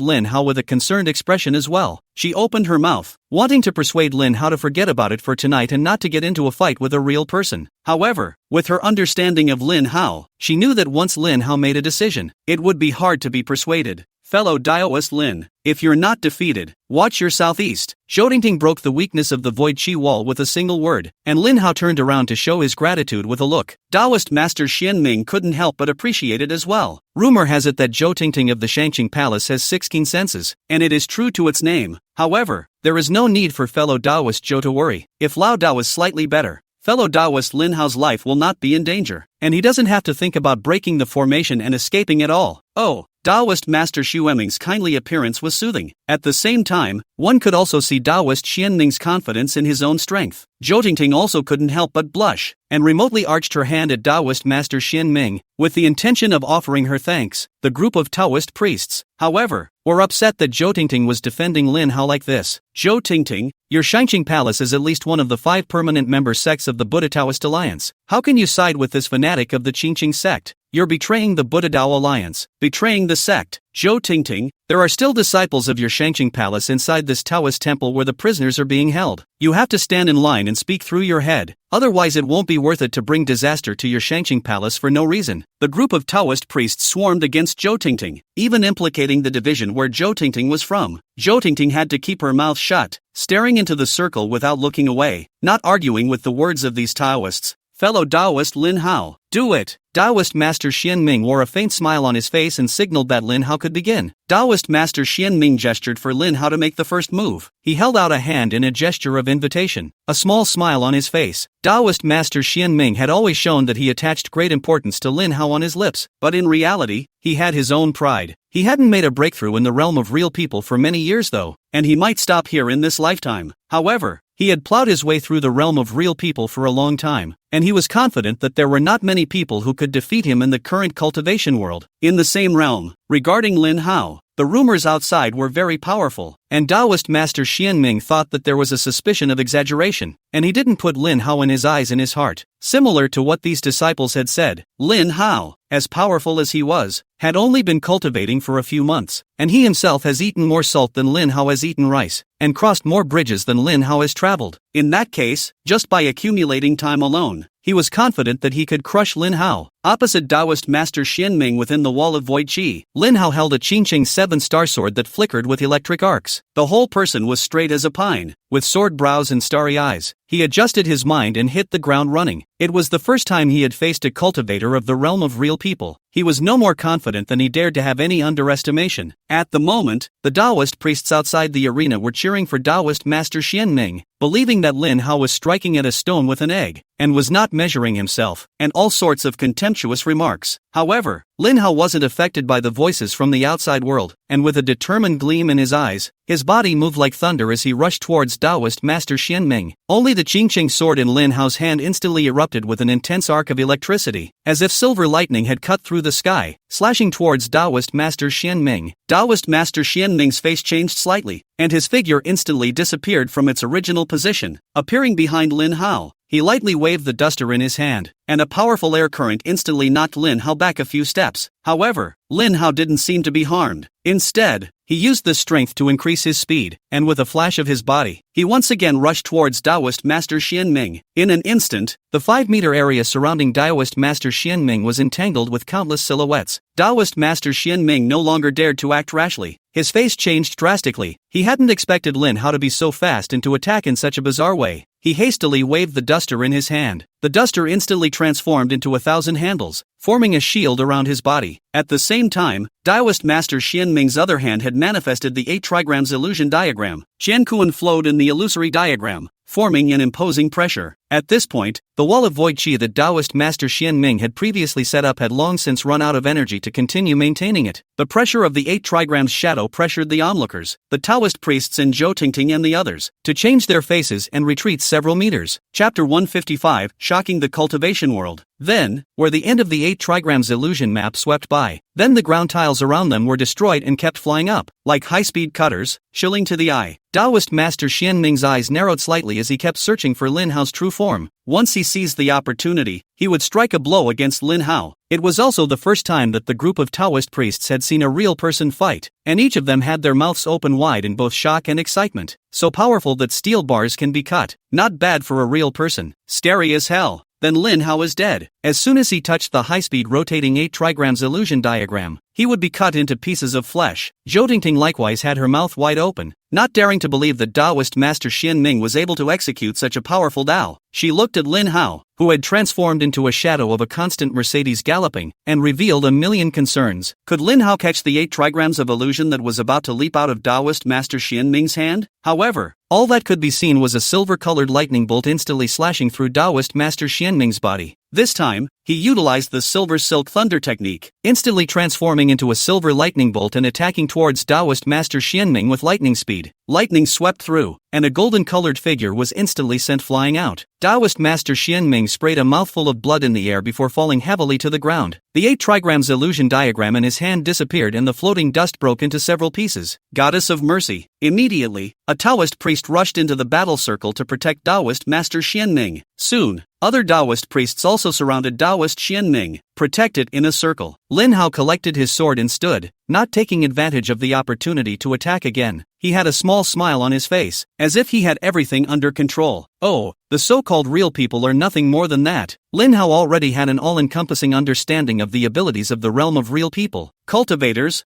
Speaker 1: Lin Hao with a concerned expression as well. She opened her mouth, wanting to persuade Lin Hao to forget about it for tonight and not to get into a fight with a real person. However, with her understanding of Lin Hao, she knew that once Lin Hao made a decision, it would be hard to be persuaded. Fellow Taoist Lin, if you're not defeated, watch your southeast. Zhou Tingting broke the weakness of the void chi wall with a single word, and Lin Hao turned around to show his gratitude with a look. Taoist Master Xianming couldn't help but appreciate it as well. Rumor has it that Zhou Tingting of the Shangqing Palace has 6 keen senses, and it is true to its name. However, there is no need for fellow Taoist Zhou to worry. If Lao Dao is slightly better, fellow Taoist Lin Hao's life will not be in danger, and he doesn't have to think about breaking the formation and escaping at all. Oh, Taoist Master Xianming's kindly appearance was soothing. At the same time, one could also see Taoist Xianming's confidence in his own strength. Zhou Tingting also couldn't help but blush, and remotely arched her hand at Taoist Master Xianming, with the intention of offering her thanks. The group of Taoist priests, however, were upset that Zhou Tingting was defending Lin Hao like this. Zhou Tingting, your Shangqing Palace is at least one of the 5 permanent member sects of the Buddha Taoist Alliance. How can you side with this fanatic of the Qingqing sect? You're betraying the Buddha Tao Alliance, betraying the sect. Zhou Tingting, there are still disciples of your Shangqing Palace inside this Taoist temple where the prisoners are being held. You have to stand in line and speak through your head, otherwise it won't be worth it to bring disaster to your Shangqing Palace for no reason. The group of Taoist priests swarmed against Zhou Tingting, even implicating the division where Zhou Tingting was from. Zhou Tingting had to keep her mouth shut, staring into the circle without looking away, not arguing with the words of these Taoists. Fellow Taoist Lin Hao, do it! Taoist Master Xianming wore a faint smile on his face and signaled that Lin Hao could begin. Taoist Master Xianming gestured for Lin Hao to make the first move. He held out a hand in a gesture of invitation, a small smile on his face. Taoist Master Xianming had always shown that he attached great importance to Lin Hao on his lips, but in reality, he had his own pride. He hadn't made a breakthrough in the realm of real people for many years though, and he might stop here in this lifetime. However, he had plowed his way through the realm of real people for a long time, and he was confident that there were not many people who could defeat him in the current cultivation world. In the same realm, regarding Lin Hao, the rumors outside were very powerful, and Taoist Master Xianming thought that there was a suspicion of exaggeration, and he didn't put Lin Hao in his eyes and his heart. Similar to what these disciples had said, Lin Hao, as powerful as he was, had only been cultivating for a few months, and he himself has eaten more salt than Lin Hao has eaten rice, and crossed more bridges than Lin Hao has traveled. In that case, just by accumulating time alone, he was confident that he could crush Lin Hao. Opposite Taoist Master Xianming within the wall of void chi, Lin Hao held a Qingqing 7-star sword that flickered with electric arcs. The whole person was straight as a pine, with sword brows and starry eyes. He adjusted his mind and hit the ground running. It was the first time he had faced a cultivator of the realm of real people. He was no more confident than he dared to have any underestimation. At the moment, the Taoist priests outside the arena were cheering for Taoist Master Xianming, believing that Lin Hao was striking at a stone with an egg, and was not measuring himself, and all sorts of contemptuous remarks. However, Lin Hao wasn't affected by the voices from the outside world, and with a determined gleam in his eyes, his body moved like thunder as he rushed towards Taoist Master Xianming. Only Suddenly the Qingqing sword in Lin Hao's hand instantly erupted with an intense arc of electricity, as if silver lightning had cut through the sky, slashing towards Taoist Master Xian Ming. Taoist Master Xian Ming's face changed slightly, and his figure instantly disappeared from its original position, appearing behind Lin Hao. He lightly waved the duster in his hand, and a powerful air current instantly knocked Lin Hao back a few steps. However, Lin Hao didn't seem to be harmed. Instead, he used this strength to increase his speed, and with a flash of his body, he once again rushed towards Taoist Master Xian Ming. In an instant, the 5-meter area surrounding Taoist Master Xian Ming was entangled with countless silhouettes. Taoist Master Xian Ming no longer dared to act rashly. His face changed drastically. He hadn't expected Lin Hao to be so fast and to attack in such a bizarre way. He hastily waved the duster in his hand. The duster instantly transformed into 1,000 handles, forming a shield around his body. At the same time, Taoist Master Xian Ming's other hand had manifested the 8 trigrams illusion diagram. Qianquan flowed in the illusory diagram, forming an imposing pressure. At this point, the wall of void qi that Taoist Master Xian Ming had previously set up had long since run out of energy to continue maintaining it. The pressure of the 8 trigrams shadow pressured the onlookers, the Taoist priests in Zhou Tingting and the others, to change their faces and retreat several meters. Chapter 155, Shocking the Cultivation World. Then, where the end of the 8 trigrams illusion map swept by, then the ground tiles around them were destroyed and kept flying up, like high-speed cutters, chilling to the eye. Taoist Master Xian Ming's eyes narrowed slightly as he kept searching for Lin Hao's true form. Once he seized the opportunity, he would strike a blow against Lin Hao. It was also the first time that the group of Taoist priests had seen a real person fight, and each of them had their mouths open wide in both shock and excitement. So powerful that steel bars can be cut. Not bad for a real person. Scary as hell. Then Lin Hao is dead. As soon as he touched the high-speed rotating 8 trigrams illusion diagram, he would be cut into pieces of flesh. Zhou Tingting likewise had her mouth wide open, not daring to believe that Taoist Master Xian Ming was able to execute such a powerful Dao. She looked at Lin Hao, who had transformed into a shadow of a constant Mercedes galloping, and revealed a million concerns. Could Lin Hao catch the 8 trigrams of illusion that was about to leap out of Taoist Master Xian Ming's hand? However, all that could be seen was a silver-colored lightning bolt instantly slashing through Taoist Master Xian Ming's body. This time, he utilized the Silver Silk Thunder technique, instantly transforming into a silver lightning bolt and attacking towards Taoist Master Xian Ming with lightning speed. Lightning swept through, and a golden-colored figure was instantly sent flying out. Taoist Master Xian Ming sprayed a mouthful of blood in the air before falling heavily to the ground. The 8 trigrams illusion diagram in his hand disappeared and the floating dust broke into several pieces. Goddess of Mercy. Immediately, a Taoist priest rushed into the battle circle to protect Taoist Master Xian Ming. Soon, other Taoist priests also surrounded Taoist Xian Ming, protected in a circle. Lin Hao collected his sword and stood, not taking advantage of the opportunity to attack again. He had a small smile on his face, as if he had everything under control. Oh, the so-called real people are nothing more than that. Lin Hao already had an all-encompassing understanding of the abilities of the realm of real people. Cultivators?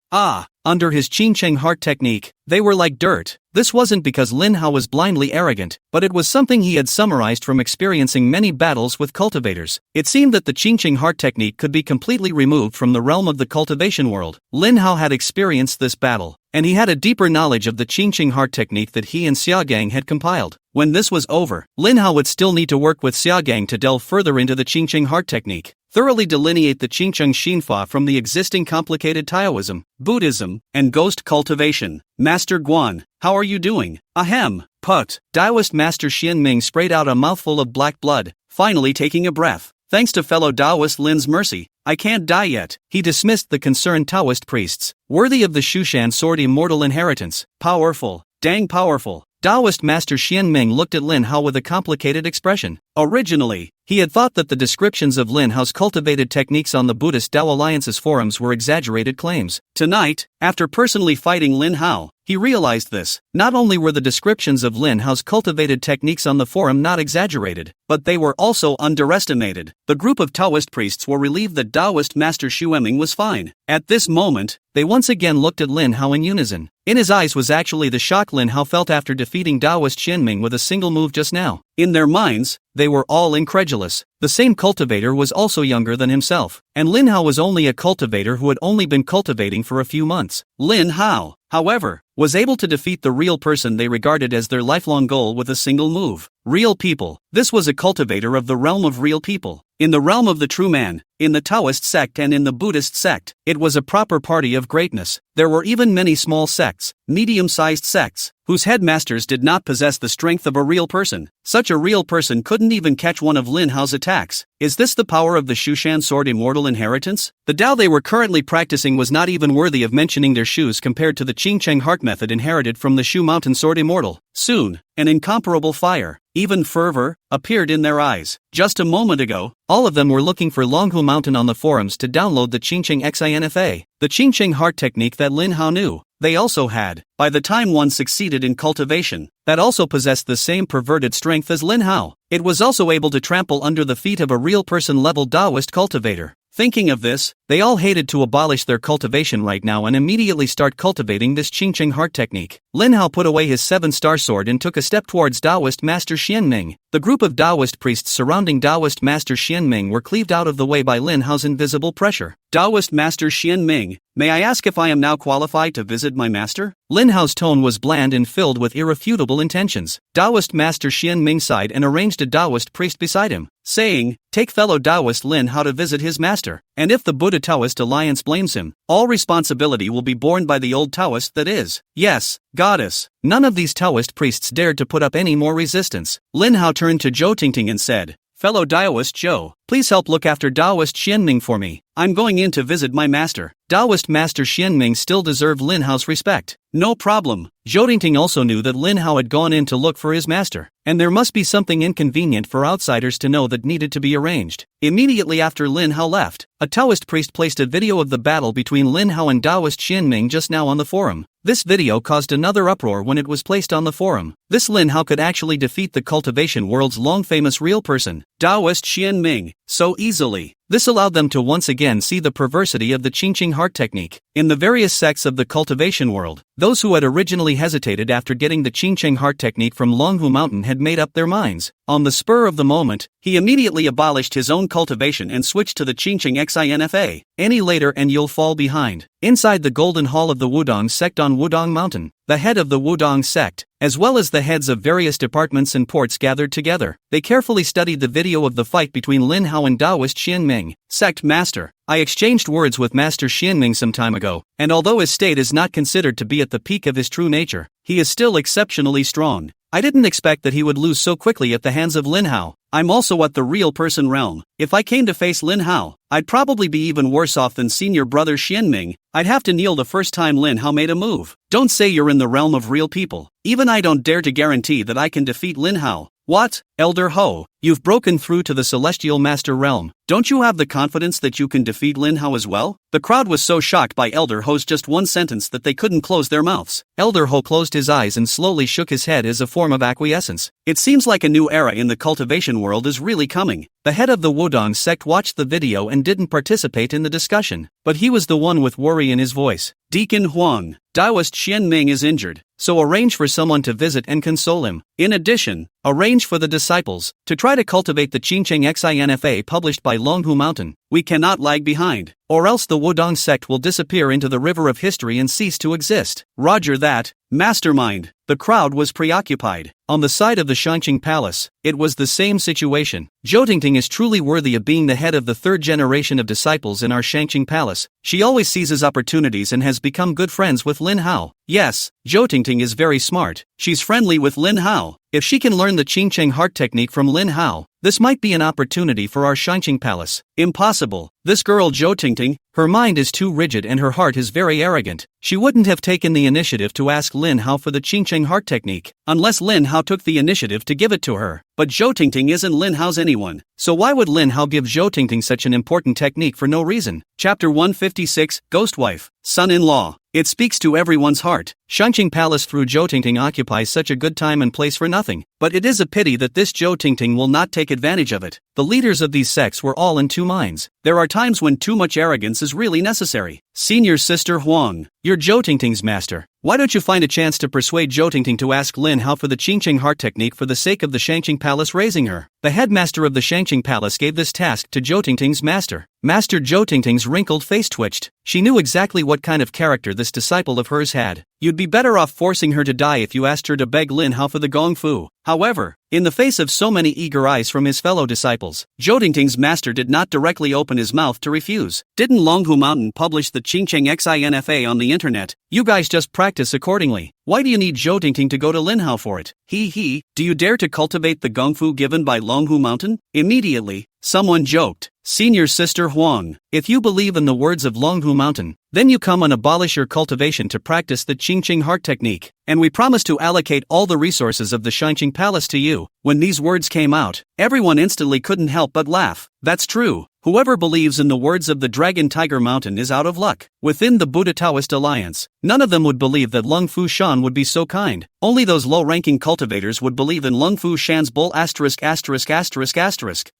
Speaker 1: Under his Qingqing heart technique, they were like dirt. This wasn't because Lin Hao was blindly arrogant, but it was something he had summarized from experiencing many battles with cultivators. It seemed that the Qingqing heart technique could be completely removed from the realm of the cultivation world. Lin Hao had experienced this battle, and he had a deeper knowledge of the Qingqing heart technique that he and Xiaogang had compiled. When this was over, Lin Hao would still need to work with Xiaogang to delve further into the Qingqing heart technique, thoroughly delineate the Qingqing Xinfa from the existing complicated Taoism, Buddhism, and ghost cultivation. Master Guan, how are you doing? Ahem. Put. Taoist Master Xian Ming sprayed out a mouthful of black blood, finally taking a breath. Thanks to fellow Taoist Lin's mercy, I can't die yet. He dismissed the concerned Taoist priests. Worthy of the Shushan sword immortal inheritance. Powerful. Dang powerful. Taoist Master Xian Ming looked at Lin Hao with a complicated expression. Originally, he had thought that the descriptions of Lin Hao's cultivated techniques on the Buddhist Tao Alliance's forums were exaggerated claims. Tonight, after personally fighting Lin Hao, he realized this. Not only were the descriptions of Lin Hao's cultivated techniques on the forum not exaggerated, but they were also underestimated. The group of Taoist priests were relieved that Taoist Master Xueming was fine. At this moment, they once again looked at Lin Hao in unison. In his eyes was actually the shock Lin Hao felt after defeating Taoist Xianming with a single move just now. In their minds, they were all incredulous. The same cultivator was also younger than himself, and Lin Hao was only a cultivator who had only been cultivating for a few months. Lin Hao, however, was able to defeat the real person they regarded as their lifelong goal with a single move. Real people. This was a cultivator of the realm of real people. In the realm of the true man, in the Taoist sect and in the Buddhist sect, it was a proper party of greatness. There were even many small sects, medium-sized sects, whose headmasters did not possess the strength of a real person. Such a real person couldn't even catch one of Lin Hao's attacks. Is this the power of the Shushan sword immortal inheritance? The Tao they were currently practicing was not even worthy of mentioning their shoes compared to the Qingcheng heart method inherited from the Shu mountain sword immortal. Soon, an incomparable fire, even fervor, appeared in their eyes. Just a moment ago, all of them were looking for Longhu Mountain on the forums to download the Qingcheng XINFA, the Qingcheng heart technique that Lin Hao knew. They also had, by the time one succeeded in cultivation, that also possessed the same perverted strength as Lin Hao. It was also able to trample under the feet of a real person-level Taoist cultivator. Thinking of this, they all hated to abolish their cultivation right now and immediately start cultivating this Qingcheng heart technique. Lin Hao put away his 7-star sword and took a step towards Taoist Master Xianming. The group of Taoist priests surrounding Taoist Master Xianming were cleaved out of the way by Lin Hao's invisible pressure. Taoist Master Xianming, may I ask if I am now qualified to visit my master? Lin Hao's tone was bland and filled with irrefutable intentions. Taoist Master Xianming sighed and arranged a Taoist priest beside him, saying, "Take fellow Taoist Lin Hao to visit his master, and if the Buddha-Taoist alliance blames him, all responsibility will be borne by the old Taoist that is. Yes, goddess." None of these Taoist priests dared to put up any more resistance. Lin Hao turned to Zhou Tingting and said, "Fellow Taoist Zhou, please help look after Taoist Xianming for me. I'm going in to visit my master." Taoist Master Xianming still deserved Lin Hao's respect. No problem. Zhou Tingting also knew that Lin Hao had gone in to look for his master, and there must be something inconvenient for outsiders to know that needed to be arranged. Immediately after Lin Hao left, a Taoist priest placed a video of the battle between Lin Hao and Taoist Xianming just now on the forum. This video caused another uproar when it was placed on the forum. This Lin Hao could actually defeat the cultivation world's long-famous real person, Taoist Xianming, so easily. This allowed them to once again see the perversity of the Qingcheng heart technique. In the various sects of the cultivation world, those who had originally hesitated after getting the Qingcheng heart technique from Longhu Mountain had made up their minds. On the spur of the moment, he immediately abolished his own cultivation and switched to the Qingcheng XINFA. Any later and you'll fall behind. Inside the Golden Hall of the Wudong sect on Wudong Mountain, the head of the Wudong sect, as well as the heads of various departments and ports gathered together. They carefully studied the video of the fight between Lin Hao and Taoist Xianming. Sect Master, I exchanged words with Master Xianming some time ago, and although his state is not considered to be at the peak of his true nature, he is still exceptionally strong. I didn't expect that he would lose so quickly at the hands of Lin Hao. I'm also at the real person realm. If I came to face Lin Hao, I'd probably be even worse off than senior brother Xianming. I'd have to kneel the first time Lin Hao made a move. Don't say you're in the realm of real people. Even I don't dare to guarantee that I can defeat Lin Hao. What, Elder Ho, you've broken through to the Celestial Master realm. Don't you have the confidence that you can defeat Lin Hao as well? The crowd was so shocked by Elder Ho's just one sentence that they couldn't close their mouths. Elder Ho closed his eyes and slowly shook his head as a form of acquiescence. It seems like a new era in the cultivation world is really coming. The head of the Wudong sect watched the video and didn't participate in the discussion, but he was the one with worry in his voice. Deacon Huang, Taoist Xianming is injured, so arrange for someone to visit and console him. In addition, arrange for the disciples to try to cultivate the Qingcheng XINFA published by Longhu Mountain. We cannot lag behind, or else the Wudong sect will disappear into the river of history and cease to exist. Roger that, mastermind. The crowd was preoccupied. On the side of the Shangqing Palace, it was the same situation. Zhou Tingting is truly worthy of being the head of the third generation of disciples in our Shangqing Palace. She always seizes opportunities and has become good friends with Lin Hao. Yes, Zhou Tingting is very smart. She's friendly with Lin Hao. If she can learn the Qingcheng heart technique from Lin Hao, this might be an opportunity for our Shangqing Palace. Impossible. This girl Zhou Tingting, her mind is too rigid and her heart is very arrogant. She wouldn't have taken the initiative to ask Lin Hao for the Qingcheng heart technique, unless Lin Hao took the initiative to give it to her. But Zhou Tingting isn't Lin Hao's anyone, so why would Lin Hao give Zhou Tingting such an important technique for no reason? Chapter 156, Ghostwife, Son-in-Law. It speaks to everyone's heart. Shangqing Palace through Zhou Tingting occupies such a good time and place for nothing, but it is a pity that this Zhou Tingting will not take advantage of it. The leaders of these sects were all in two minds. There are times when too much arrogance is really necessary. Senior Sister Huang, you're Zhou Tingting's master. Why don't you find a chance to persuade Zhou Tingting to ask Lin Hao for the Qingcheng heart technique for the sake of the Shangqing Palace raising her? The headmaster of the Shangqing Palace gave this task to Zhou Tingting's master. Master Zhou Tingting's wrinkled face twitched. She knew exactly what kind of character this disciple of hers had. You'd be better off forcing her to die if you asked her to beg Lin Hao for the Gong Fu. However, in the face of so many eager eyes from his fellow disciples, Zhou Tingting's master did not directly open his mouth to refuse. Didn't Longhu Mountain publish the Qingcheng Xinfa on the internet? You guys just practice accordingly. Why do you need Zhou Tingting to go to Linhao for it? Do you dare to cultivate the gongfu given by Longhu Mountain? Immediately, someone joked, "Senior Sister Huang, if you believe in the words of Longhu Mountain, then you come and abolish your cultivation to practice the Qingcheng heart technique, and we promise to allocate all the resources of the Shanqing Palace to you." When these words came out, everyone instantly couldn't help but laugh. That's true. Whoever believes in the words of the Dragon Tiger Mountain is out of luck. Within the Buddha Taoist alliance, none of them would believe that Lung Fu Shan would be so kind. Only those low-ranking cultivators would believe in Lung Fu Shan's bull *******.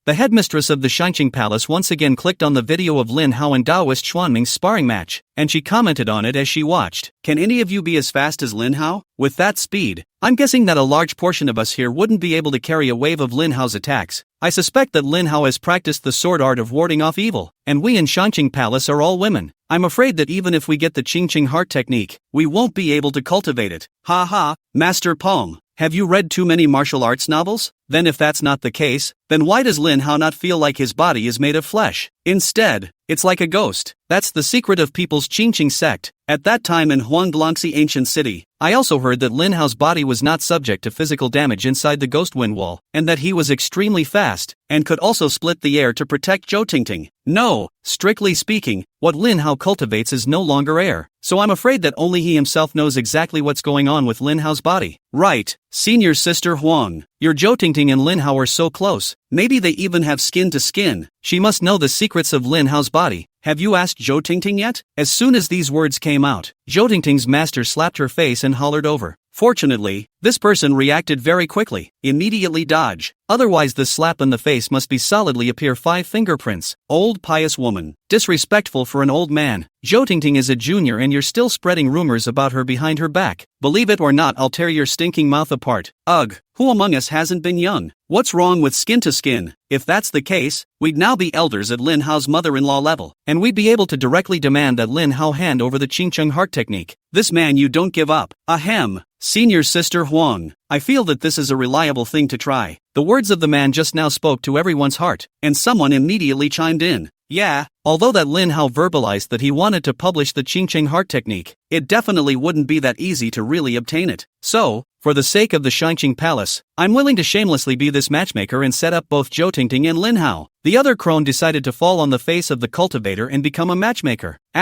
Speaker 1: The headmistress of the Shanqing Palace once again clicked on the video of Lin Hao and Daoist Xuanming's sparring match, and she commented on it as she watched. Can any of you be as fast as Lin Hao? With that speed, I'm guessing that a large portion of us here wouldn't be able to carry a wave of Lin Hao's attacks. I suspect that Lin Hao has practiced the sword art of warding off evil, and we in Shanqing Palace are all women. I'm afraid that even if we get the Qingqing heart technique, we won't be able to cultivate it. Ha ha, Master Pong. Have you read too many martial arts novels? Then if that's not the case, then why does Lin Hao not feel like his body is made of flesh? Instead, it's like a ghost. That's the secret of people's Qingqing sect. At that time in Huanglongxi ancient city, I also heard that Lin Hao's body was not subject to physical damage inside the ghost wind wall, and that he was extremely fast, and could also split the air to protect Zhou Tingting. No, strictly speaking, what Lin Hao cultivates is no longer air, so I'm afraid that only he himself knows exactly what's going on with Lin Hao's body. Right, Senior Sister Huang, your Zhou Tingting and Lin Hao are so close, maybe they even have skin to skin. She must know the secrets of Lin Hao's body. Have you asked Zhou Tingting yet? As soon as these words came out, Zhou Tingting's master slapped her face and hollered over. Fortunately, this person reacted very quickly. Immediately dodge. Otherwise the slap in the face must be solidly appear 5 fingerprints. Old pious woman. Disrespectful for an old man. Zhou Tingting is a junior and you're still spreading rumors about her behind her back. Believe it or not, I'll tear your stinking mouth apart. Ugh, who among us hasn't been young? What's wrong with skin to skin? If that's the case, we'd now be elders at Lin Hao's mother-in-law level, and we'd be able to directly demand that Lin Hao hand over the Qingcheng heart technique. This man you don't give up. Ahem. Senior Sister Huang, I feel that this is a reliable thing to try. The words of the man just now spoke to everyone's heart, and someone immediately chimed in. Yeah, although that Lin Hao verbalized that he wanted to publish the Qingcheng heart technique, it definitely wouldn't be that easy to really obtain it. So, for the sake of the Shanqing Palace, I'm willing to shamelessly be this matchmaker and set up both Zhou Tingting and Lin Hao. The other crone decided to fall on the face of the cultivator and become a matchmaker. ******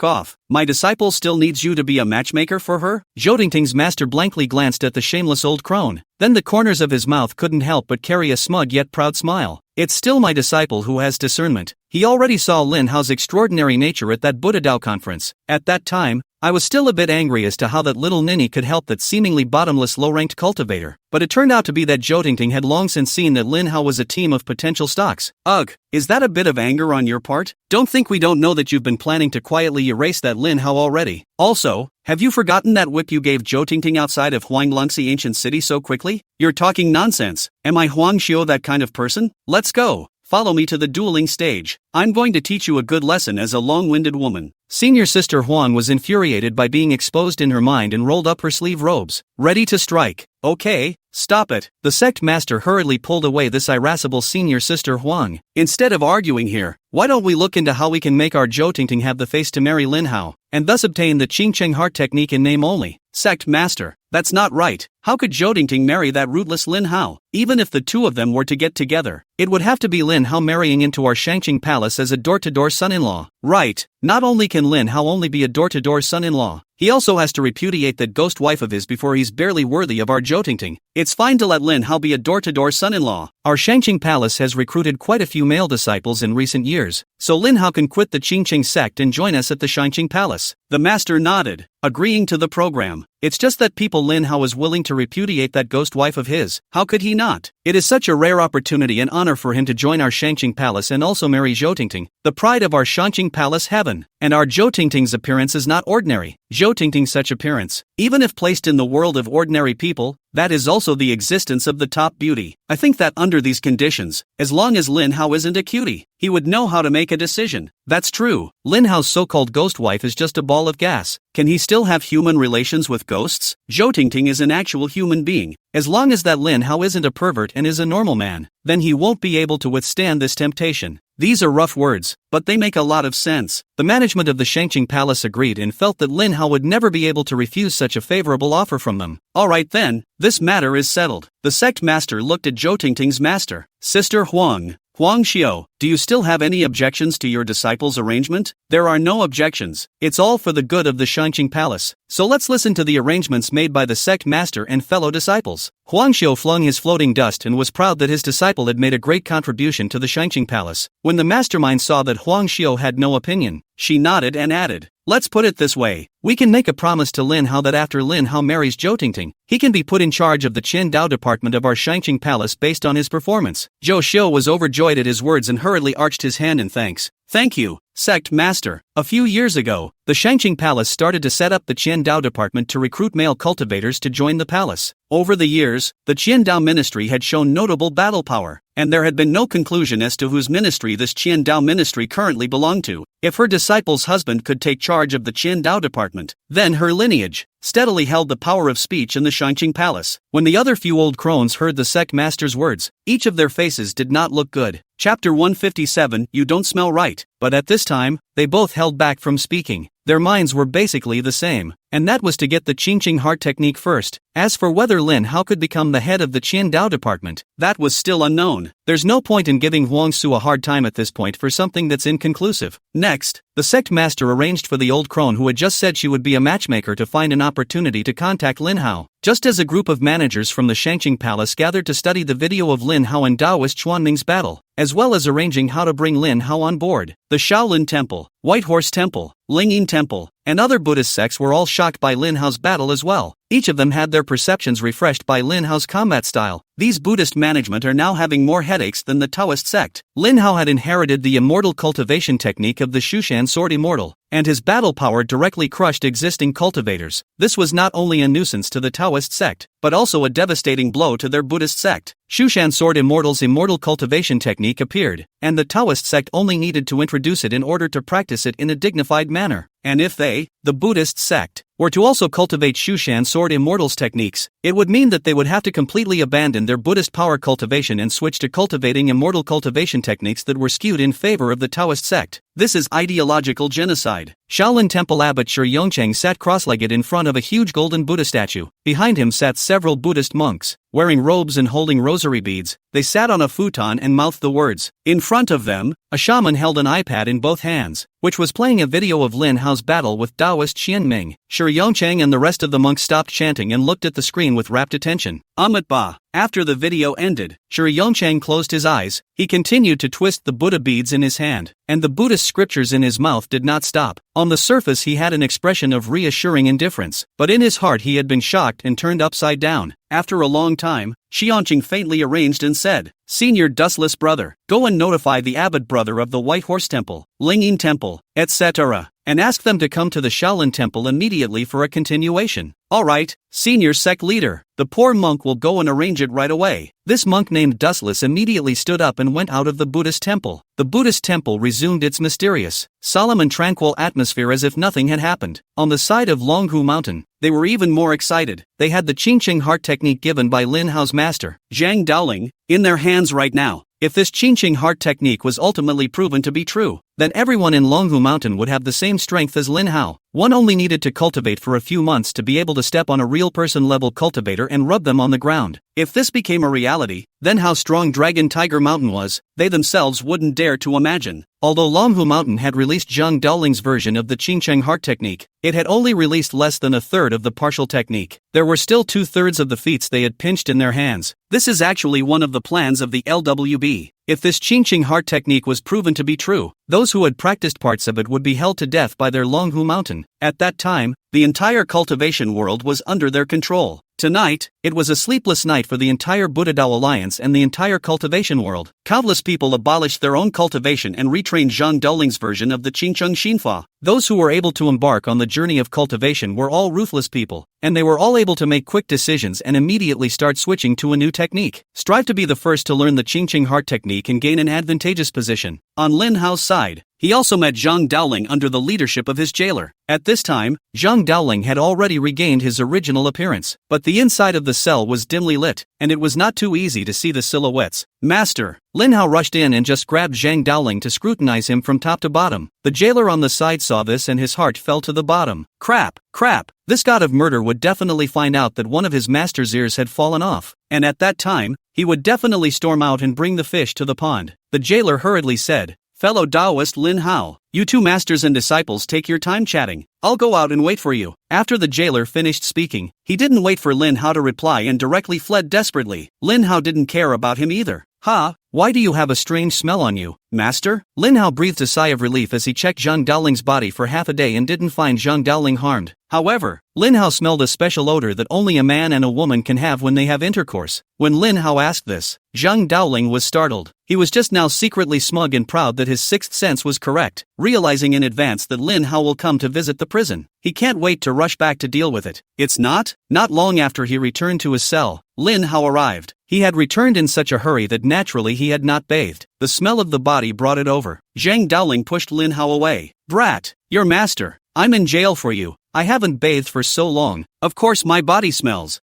Speaker 1: off. My disciple still needs you to be a matchmaker for her? Zhou Tingting's master blankly glanced at the shameless old crone. Then the corners of his mouth couldn't help but carry a smug yet proud smile. It's still my disciple who has discernment. He already saw Lin Hao's extraordinary nature at that Buddha Dao conference. At that time, I was still a bit angry as to how that little ninny could help that seemingly bottomless low-ranked cultivator. But it turned out to be that Zhou Tingting had long since seen that Lin Hao was a team of potential stocks. Ugh, is that a bit of anger on your part? Don't think we don't know that you've been planning to quietly erase that Lin Hao already. Also, have you forgotten that whip you gave Zhou Tingting outside of Huanglongxi ancient city so quickly? You're talking nonsense. Am I Huang Xiu that kind of person? Let's go. Follow me to the dueling stage. I'm going to teach you a good lesson as a long-winded woman. Senior Sister Huang was infuriated by being exposed in her mind and rolled up her sleeve robes, ready to strike. Okay, stop it. The sect master hurriedly pulled away this irascible Senior Sister Huang. Instead of arguing here, why don't we look into how we can make our Zhou Tingting have the face to marry Lin Hao, and thus obtain the Qingcheng heart technique in name only? Sect master, that's not right. How could Zhou Tingting marry that rootless Lin Hao? Even if the two of them were to get together, it would have to be Lin Hao marrying into our Shanqing Palace as a door-to-door son-in-law. Right, not only can Lin Hao only be a door-to-door son-in-law, he also has to repudiate that ghost wife of his before he's barely worthy of our Zhou Tingting. It's fine to let Lin Hao be a door-to-door son-in-law. Our Shanqing Palace has recruited quite a few male disciples in recent years, so Lin Hao can quit the Qingqing sect and join us at the Shanqing Palace. The master nodded, agreeing to the program. It's just that people Lin Hao is willing to repudiate that ghost wife of his. How could he not? It is such a rare opportunity and honor for him to join our Shanqing Palace and also marry Zhou Tingting, the pride of our Shanqing Palace heaven. And our Zhou Tingting's appearance is not ordinary. Zhou Tingting's such appearance, even if placed in the world of ordinary people, that is also the existence of the top beauty. I think that under these conditions, as long as Lin Hao isn't a cutie, he would know how to make a decision. That's true, Lin Hao's so-called ghost wife is just a ball of gas. Can he still have human relations with ghosts? Zhou Tingting is an actual human being. As long as that Lin Hao isn't a pervert and is a normal man, then he won't be able to withstand this temptation. These are rough words, but they make a lot of sense. The management of the Shangqing Palace agreed and felt that Lin Hao would never be able to refuse such a favorable offer from them. Alright then, this matter is settled. The sect master looked at Zhou Tingting's master, Sister Huang Xiao, do you still have any objections to your disciples' arrangement? There are no objections. It's all for the good of the Shangqing Palace. So let's listen to the arrangements made by the sect master and fellow disciples. Huang Xiao flung his floating dust and was proud that his disciple had made a great contribution to the Shangqing Palace. When the mastermind saw that Huang Xiao had no opinion, she nodded and added, let's put it this way. We can make a promise to Lin Hao that after Lin Hao marries Zhou Tingting, he can be put in charge of the Qin Dao department of our Shangqing Palace based on his performance. Zhou Xiao was overjoyed at his words and hurriedly arched his hand in thanks. Thank you, sect master. A few years ago, the Shangqing Palace started to set up the Qin Dao department to recruit male cultivators to join the palace. Over the years, the Qin Dao ministry had shown notable battle power, and there had been no conclusion as to whose ministry this Qin Dao ministry currently belonged to. If her disciple's husband could take charge of the Qin Dao department, then her lineage steadily held the power of speech in the Shangqing Palace. When the other few old crones heard the sect master's words, each of their faces did not look good. Chapter 157, You Don't Smell Right. But at this time, they both held back from speaking. Their minds were basically the same, and that was to get the Qingqing heart technique first. As for whether Lin Hao could become the head of the Qin Dao department, that was still unknown. There's no point in giving Huang Su a hard time at this point for something that's inconclusive. Next, the sect master arranged for the old crone who had just said she would be a matchmaker to find an opportunity to contact Lin Hao. Just as a group of managers from the Shangqing Palace gathered to study the video of Lin Hao and Taoist Xuanming's battle, as well as arranging how to bring Lin Hao on board, the Shaolin Temple, White Horse Temple, Lingyin Temple, and other Buddhist sects were all shocked by Lin Hao's battle as well. Each of them had their perceptions refreshed by Lin Hao's combat style. These Buddhist management are now having more headaches than the Taoist sect. Lin Hao had inherited the immortal cultivation technique of the Shushan Sword Immortal, and his battle power directly crushed existing cultivators. This was not only a nuisance to the Taoist sect, but also a devastating blow to their Buddhist sect. Shushan Sword Immortal's immortal cultivation technique appeared, and the Taoist sect only needed to introduce it in order to practice it in a dignified manner. And if they, the Buddhist sect, were to also cultivate Shushan Sword Immortal's techniques, it would mean that they would have to completely abandon their Buddhist power cultivation and switch to cultivating immortal cultivation techniques that were skewed in favor of the Taoist sect. This is ideological genocide. Shaolin Temple Abbot Shi Yongcheng sat cross-legged in front of a huge golden Buddha statue. Behind him sat several Buddhist monks, wearing robes and holding rosary beads. They sat on a futon and mouthed the words. In front of them, a shaman held an iPad in both hands, which was playing a video of Lin Hao's battle with Taoist Xianming. Shi Yongcheng and the rest of the monks stopped chanting and looked at the screen with rapt attention. Amit Ba. After the video ended, Shi Yongcheng closed his eyes. He continued to twist the Buddha beads in his hand, and the Buddhist scriptures in his mouth did not stop. On the surface he had an expression of reassuring indifference, but in his heart he had been shocked and turned upside down. After a long time, Shi Yongcheng faintly arranged and said, Senior dustless brother, go and notify the abbot brother of the White Horse Temple, Lingyin Temple, etc., and ask them to come to the Shaolin Temple immediately for a continuation. Alright, senior sect leader, the poor monk will go and arrange it right away. This monk named Dustless immediately stood up and went out of the Buddhist temple. The Buddhist temple resumed its mysterious, solemn and tranquil atmosphere as if nothing had happened. On the side of Longhu Mountain, they were even more excited. They had the Qingqing heart technique given by Lin Hao's master, Zhang Daoling, in their hands right now. If this Qingqing heart technique was ultimately proven to be true, then everyone in Longhu Mountain would have the same strength as Lin Hao. One only needed to cultivate for a few months to be able to step on a real person level cultivator and rub them on the ground. If this became a reality, then how strong Dragon Tiger Mountain was, they themselves wouldn't dare to imagine. Although Longhu Mountain had released Zhang Daoling's version of the Qingqing heart technique, it had only released less than a third of the partial technique. There were still 2/3 of the feats they had pinched in their hands. This is actually one of the plans of the LWB. If this Qingqing heart technique was proven to be true, those who had practiced parts of it would be held to death by their Longhu Mountain. At that time, The entire cultivation world was under their control. Tonight, it was a sleepless night for the entire Buddha-Dao Alliance and the entire cultivation world. Countless people abolished their own cultivation and retrained Zhang Daoling's version of the Qingcheng Xinfa. Those who were able to embark on the journey of cultivation were all ruthless people, and they were all able to make quick decisions and immediately start switching to a new technique. Strive to be the first to learn the Qingcheng heart technique and gain an advantageous position. On Lin Hao's side, he also met Zhang Daoling under the leadership of his jailer. At this time, Zhang Daoling had already regained his original appearance, but the inside of the cell was dimly lit, and it was not too easy to see the silhouettes. Master, Lin Hao rushed in and just grabbed Zhang Daoling to scrutinize him from top to bottom. The jailer on the side saw this and his heart fell to the bottom. Crap. This god of murder would definitely find out that one of his master's ears had fallen off, and at that time, he would definitely storm out and bring the fish to the pond. The jailer hurriedly said, "Fellow Taoist Lin Hao, you two masters and disciples take your time chatting. I'll go out and wait for you." After the jailer finished speaking, he didn't wait for Lin Hao to reply and directly fled desperately. Lin Hao didn't care about him either. "Ha, why do you have a strange smell on you, master?" Lin Hao breathed a sigh of relief as he checked Zhang Daoling's body for half a day and didn't find Zhang Daoling harmed. However, Lin Hao smelled a special odor that only a man and a woman can have when they have intercourse. When Lin Hao asked this, Zhang Daoling was startled. He was just now secretly smug and proud that his sixth sense was correct, realizing in advance that Lin Hao will come to visit the prison. He can't wait to rush back to deal with it. It's not long after he returned to his cell, Lin Hao arrived. He had returned in such a hurry that naturally he had not bathed. The smell of the body brought it over. Zhang Daoling pushed Lin Hao away. "Brat, your master. I'm in jail for you. I haven't bathed for so long. Of course my body smells.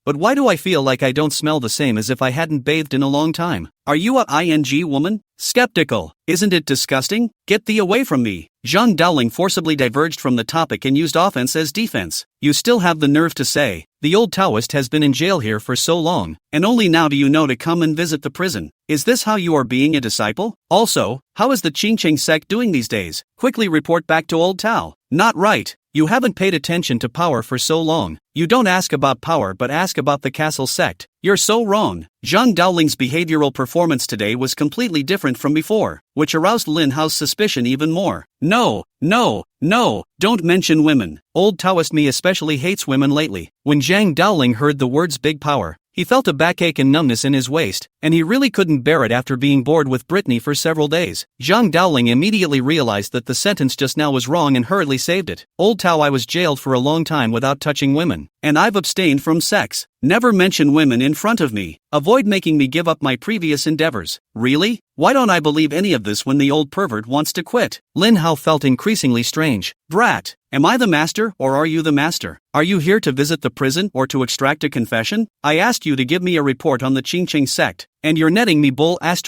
Speaker 1: But why do I feel like I don't smell the same as if I hadn't bathed in a long time? Are you a ing woman? Skeptical. Isn't it disgusting? Get thee away from me." Zhang Daoling forcibly diverged from the topic and used offense as defense. "You still have the nerve to say, the old Taoist has been in jail here for so long, and only now do you know to come and visit the prison. Is this how you are being a disciple? Also, how is the Qingcheng sect doing these days? Quickly report back to old Tao." "Not right. You haven't paid attention to power for so long. You don't ask about power but ask about the castle sect. You're so wrong." Zhang Daoling's behavioral performance today was completely different from before, which aroused Lin Hao's suspicion even more. No, don't mention women. Old Taoist me especially hates women lately. When Zhang Daoling heard the words big power, he felt a backache and numbness in his waist, and he really couldn't bear it after being bored with Brittany for several days. Zhang Daoling immediately realized that the sentence just now was wrong and hurriedly saved it. "Old Tao, I was jailed for a long time without touching women, and I've abstained from sex. Never mention women in front of me. Avoid making me give up my previous endeavors." Really? Why don't I believe any of this when the old pervert wants to quit? Lin Hao felt increasingly strange. "Brat, am I the master or are you the master? Are you here to visit the prison or to extract a confession? I asked you to give me a report on the Qingcheng sect, and you're netting me bull ********.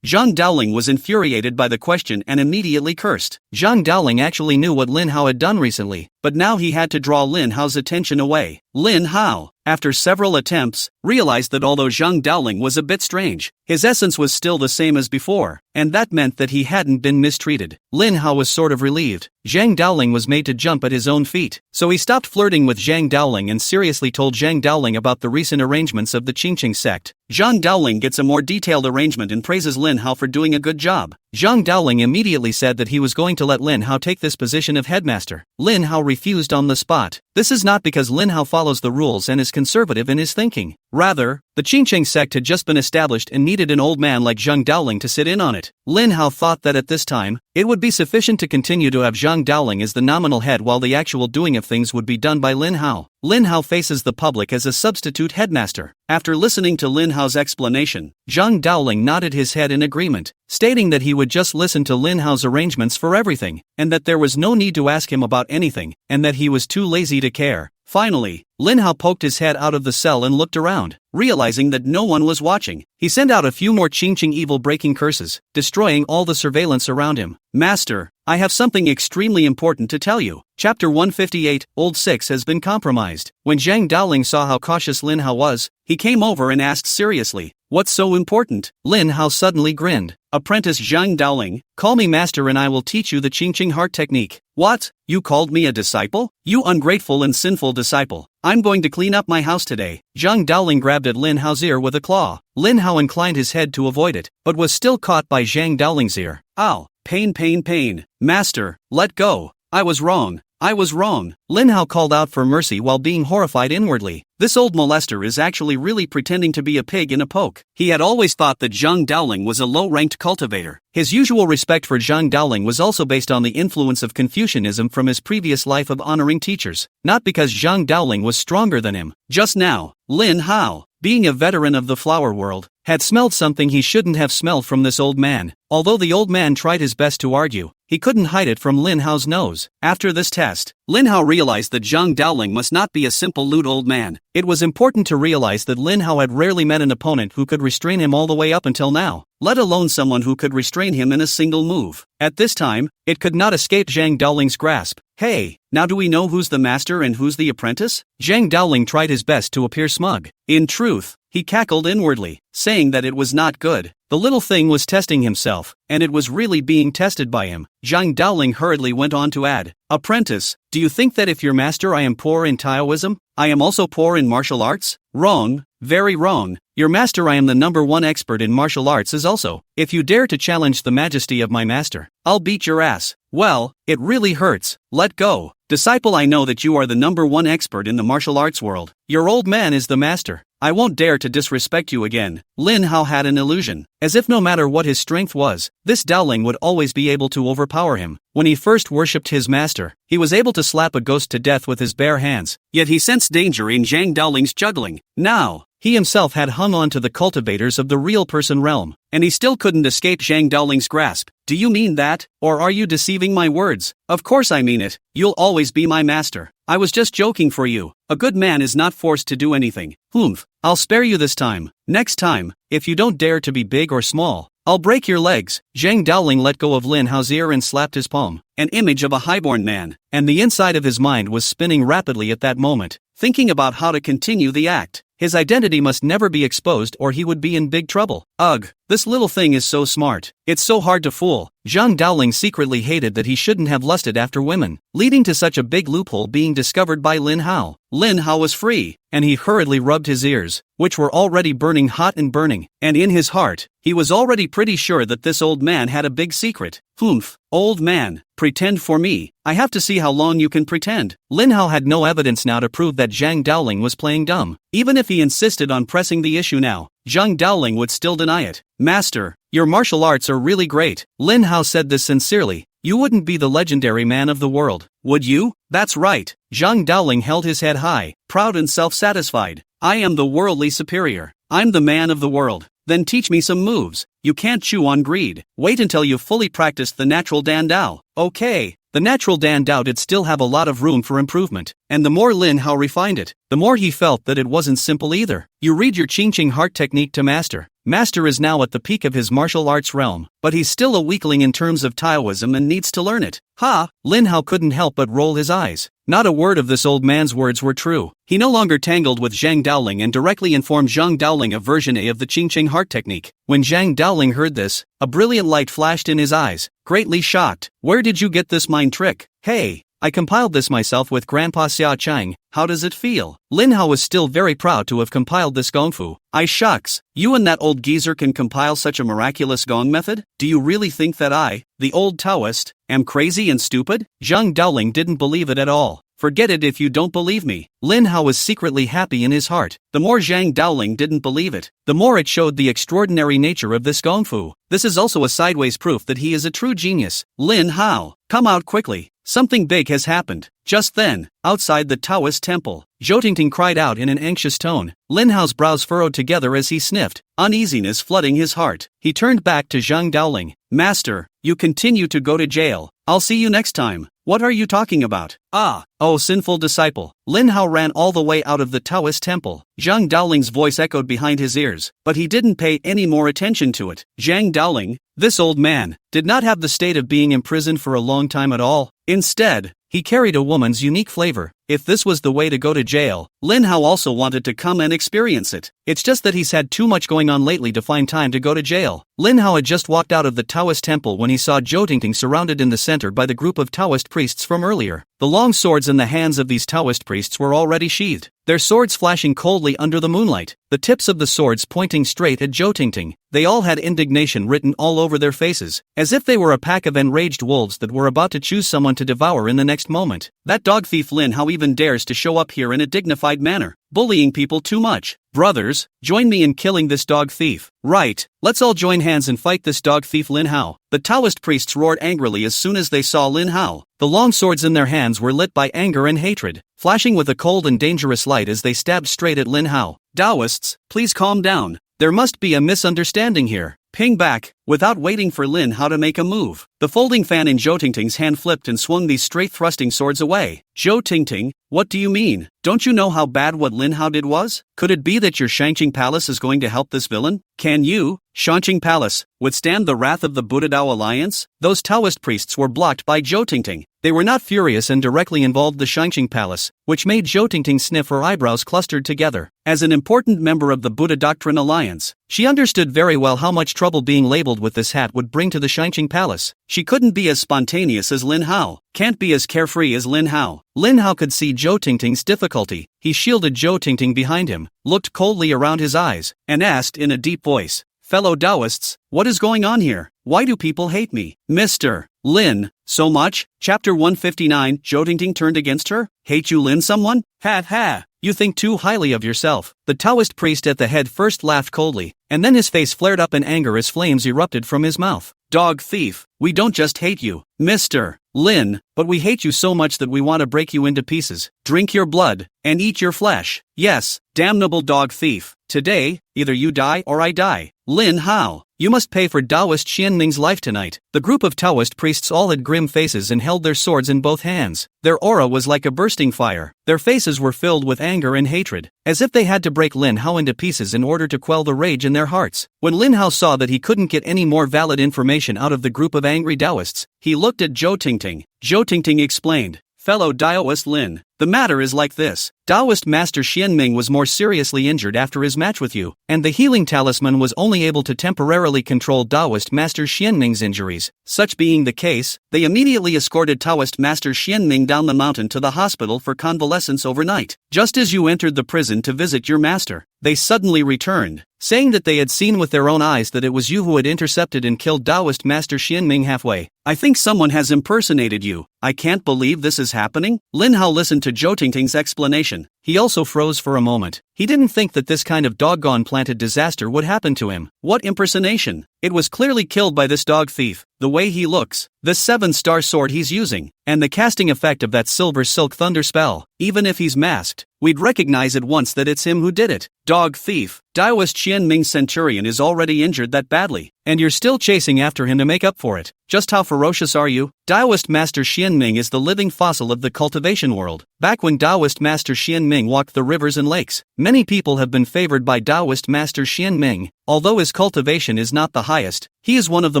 Speaker 1: Zhang Daoling was infuriated by the question and immediately cursed. Zhang Daoling actually knew what Lin Hao had done recently, but now he had to draw Lin Hao's attention away. Lin Hao, after several attempts, realized that although Zhang Daoling was a bit strange, his essence was still the same as before, and that meant that he hadn't been mistreated. Lin Hao was sort of relieved. Zhang Daoling was made to jump at his own feet, so he stopped flirting with Zhang Daoling and seriously told Zhang Daoling about the recent arrangements of the Qingcheng sect. Zhang Daoling gets a more detailed arrangement and praises Lin Hao for doing a good job. Zhang Daoling immediately said that he was going to let Lin Hao take this position of headmaster. Lin Hao refused on the spot. This is not because Lin Hao follows the rules and is conservative in his thinking. Rather, the Qingcheng sect had just been established and needed an old man like Zhang Daoling to sit in on it. Lin Hao thought that at this time, it would be sufficient to continue to have Zhang Daoling as the nominal head while the actual doing of things would be done by Lin Hao. Lin Hao faces the public as a substitute headmaster. After listening to Lin Hao's explanation, Zhang Daoling nodded his head in agreement, stating that he would just listen to Lin Hao's arrangements for everything, and that there was no need to ask him about anything, and that he was too lazy to care. Finally, Lin Hao poked his head out of the cell and looked around. Realizing that no one was watching, he sent out a few more Qingcheng evil-breaking curses, destroying all the surveillance around him. "Master, I have something extremely important to tell you." Chapter 158, Old Six has been compromised. When Zhang Daoling saw how cautious Lin Hao was, he came over and asked seriously, "What's so important?" Lin Hao suddenly grinned. "Apprentice Zhang Daoling, call me master and I will teach you the Qingcheng heart technique." "What? You called me a disciple? You ungrateful and sinful disciple. I'm going to clean up my house today." Zhang Daoling grabbed at Lin Hao's ear with a claw. Lin Hao inclined his head to avoid it, but was still caught by Zhang Daoling's ear. "Ow, pain. Master, let go." I was wrong. I was wrong. Lin Hao called out for mercy while being horrified inwardly. This old molester is actually really pretending to be a pig in a poke. He had always thought that Zhang Daoling was a low-ranked cultivator. His usual respect for Zhang Daoling was also based on the influence of Confucianism from his previous life of honoring teachers, not because Zhang Daoling was stronger than him. Just now, Lin Hao, being a veteran of the flower world, had smelled something he shouldn't have smelled from this old man. Although the old man tried his best to argue, he couldn't hide it from Lin Hao's nose. After this test, Lin Hao realized that Zhang Daoling must not be a simple lewd old man. It was important to realize that Lin Hao had rarely met an opponent who could restrain him all the way up until now, let alone someone who could restrain him in a single move. At this time, it could not escape Zhang Daoling's grasp. Hey, now do we know who's the master and who's the apprentice? Zhang Daoling tried his best to appear smug. In truth, he cackled inwardly, saying that it was not good. The little thing was testing himself, and it was really being tested by him. Zhang Daoling hurriedly went on to add, "Apprentice, do you think that if your master I am poor in Taoism, I am also poor in martial arts? Wrong, very wrong. Your master I am the #1 expert in martial arts is also. If you dare to challenge the majesty of my master, I'll beat your ass. Well, it really hurts. Let go. Disciple, I know that you are the #1 expert in the martial arts world. Your old man is the master. I won't dare to disrespect you again." Lin Hao had an illusion, as if no matter what his strength was, this Daoling would always be able to overpower him. When he first worshipped his master, he was able to slap a ghost to death with his bare hands, yet he sensed danger in Zhang Daoling's juggling. Now, he himself had hung on to the cultivators of the real person realm, and he still couldn't escape Zhang Daoling's grasp. Do you mean that, or are you deceiving my words? Of course I mean it. You'll always be my master. I was just joking for you. A good man is not forced to do anything. Humph, I'll spare you this time. Next time, if you don't dare to be big or small, I'll break your legs. Zhang Daoling let go of Lin Hao's ear and slapped his palm, an image of a highborn man, and the inside of his mind was spinning rapidly at that moment, thinking about how to continue the act. His identity must never be exposed or he would be in big trouble. Ugh, this little thing is so smart. It's so hard to fool. Zhang Daoling secretly hated that he shouldn't have lusted after women, leading to such a big loophole being discovered by Lin Hao. Lin Hao was free, and he hurriedly rubbed his ears, which were already burning hot and burning, and in his heart, he was already pretty sure that this old man had a big secret. Humph, old man, pretend for me. I have to see how long you can pretend. Lin Hao had no evidence now to prove that Zhang Daoling was playing dumb. Even if he insisted on pressing the issue now, Zhang Daoling would still deny it. Master, your martial arts are really great. Lin Hao said this sincerely. You wouldn't be the legendary man of the world, would you? That's right. Zhang Daoling held his head high, proud and self-satisfied. I am the worldly superior. I'm the man of the world. Then teach me some moves. You can't chew on greed. Wait until you've fully practiced the natural Dan Dao. Okay. The natural Dan Dao did still have a lot of room for improvement, and the more Lin Hao refined it, the more he felt that it wasn't simple either. You read your Qing heart technique to master. Master is now at the peak of his martial arts realm, but he's still a weakling in terms of Taoism and needs to learn it. Ha! Lin Hao couldn't help but roll his eyes. Not a word of this old man's words were true. He no longer tangled with Zhang Daoling and directly informed Zhang Daoling of version A of the Qing heart technique. When Zhang Daoling heard this, a brilliant light flashed in his eyes, greatly shocked. Where did you get this mind trick? Hey! I compiled this myself with Grandpa Xia Chang. How does it feel? Lin Hao was still very proud to have compiled this gongfu. I shucks, you and that old geezer can compile such a miraculous gong method? Do you really think that I, the old Taoist, am crazy and stupid? Zhang Daoling didn't believe it at all. Forget it if you don't believe me. Lin Hao was secretly happy in his heart. The more Zhang Daoling didn't believe it, the more it showed the extraordinary nature of this gongfu. This is also a sideways proof that he is a true genius. Lin Hao, come out quickly. Something big has happened. Just then, outside the Taoist temple, Zhou Tingting cried out in an anxious tone. Lin Hao's brows furrowed together as he sniffed, uneasiness flooding his heart. He turned back to Zhang Daoling. Master, you continue to go to jail. I'll see you next time. What are you talking about? Ah, oh sinful disciple. Lin Hao ran all the way out of the Taoist temple. Zhang Daoling's voice echoed behind his ears, but he didn't pay any more attention to it. Zhang Daoling, this old man, did not have the state of being imprisoned for a long time at all. Instead, he carried a woman's unique flavor. If this was the way to go to jail, Lin Hao also wanted to come and experience it. It's just that he's had too much going on lately to find time to go to jail. Lin Hao had just walked out of the Taoist temple when he saw Zhou Tingting surrounded in the center by the group of Taoist priests from earlier. The long swords in the hands of these Taoist priests were already sheathed. their swords flashing coldly under the moonlight, the tips of the swords pointing straight at Zhou Tingting. They all had indignation written all over their faces, as if they were a pack of enraged wolves that were about to choose someone to devour in the next moment. That dog thief Lin Hao even dares to show up here in a dignified manner, bullying people too much. Brothers, join me in killing this dog thief. Right, let's all join hands and fight this dog thief Lin Hao. The Taoist priests roared angrily as soon as they saw Lin Hao. The long swords in their hands were lit by anger and hatred, flashing with a cold and dangerous light as they stabbed straight at Lin Hao. Taoists, please calm down. There must be a misunderstanding here. Ping back, without waiting for Lin Hao to make a move. The folding fan in Zhou Tingting's hand flipped and swung these straight thrusting swords away. Zhou Tingting, what do you mean? Don't you know how bad what Lin Hao did was? Could it be that your Shangqing Palace is going to help this villain? Can you, Shangqing Palace, withstand the wrath of the Buddha Dao Alliance? Those Taoist priests were blocked by Zhou Tingting. They were not furious and directly involved the Shangqing Palace, which made Zhou Tingting sniff her eyebrows clustered together. As an important member of the Buddha Doctrine Alliance, she understood very well how much trouble being labeled with this hat would bring to the Shangqing Palace. She couldn't be as spontaneous as Lin Hao, can't be as carefree as Lin Hao. Lin Hao could see Zhou Tingting's difficulty. He shielded Zhou Tingting behind him, looked coldly around his eyes, and asked in a deep voice, "Fellow Taoists, what is going on here? Why do people hate me? Mr. Lin, so much?" Chapter 159. Zhou Tingting turned against her? Hate you Lin someone? Ha ha! You think too highly of yourself. The Taoist priest at the head first laughed coldly, and then his face flared up in anger as flames erupted from his mouth. Dog thief, we don't just hate you, Mr. Lin, but we hate you so much that we want to break you into pieces, drink your blood, and eat your flesh. Yes, damnable dog thief. Today, either you die or I die. Lin Hao, you must pay for Taoist Xianming's life tonight. The group of Taoist priests all had grim faces and held their swords in both hands. Their aura was like a bursting fire. Their faces were filled with anger and hatred, as if they had to break Lin Hao into pieces in order to quell the rage in their hearts. When Lin Hao saw that he couldn't get any more valid information out of the group of angry Taoists, he looked at Zhou Tingting. Zhou Tingting explained, "Fellow Taoist Lin, the matter is like this. Taoist Master Xianming was more seriously injured after his match with you, and the healing talisman was only able to temporarily control Taoist Master Xianming's injuries. Such being the case, they immediately escorted Taoist Master Xianming down the mountain to the hospital for convalescence overnight. Just as you entered the prison to visit your master, they suddenly returned, saying that they had seen with their own eyes that it was you who had intercepted and killed Taoist Master Xianming halfway. I think someone has impersonated you. I can't believe this is happening." Lin Hao listened to Zhou Tingting's explanation. He also froze for a moment. He didn't think that this kind of doggone planted disaster would happen to him. What impersonation? It was clearly killed by this dog thief. The way he looks, the 7-star sword he's using, and the casting effect of that silver silk thunder spell. Even if he's masked, we'd recognize at once that it's him who did it. Dog thief, Taoist Xianming Centurion is already injured that badly, and you're still chasing after him to make up for it. Just how ferocious are you? Taoist Master Xianming is the living fossil of the cultivation world. Back when Taoist Master Xianming walked the rivers and lakes, many people have been favored by Taoist Master Xianming. Although his cultivation is not the highest, he is one of the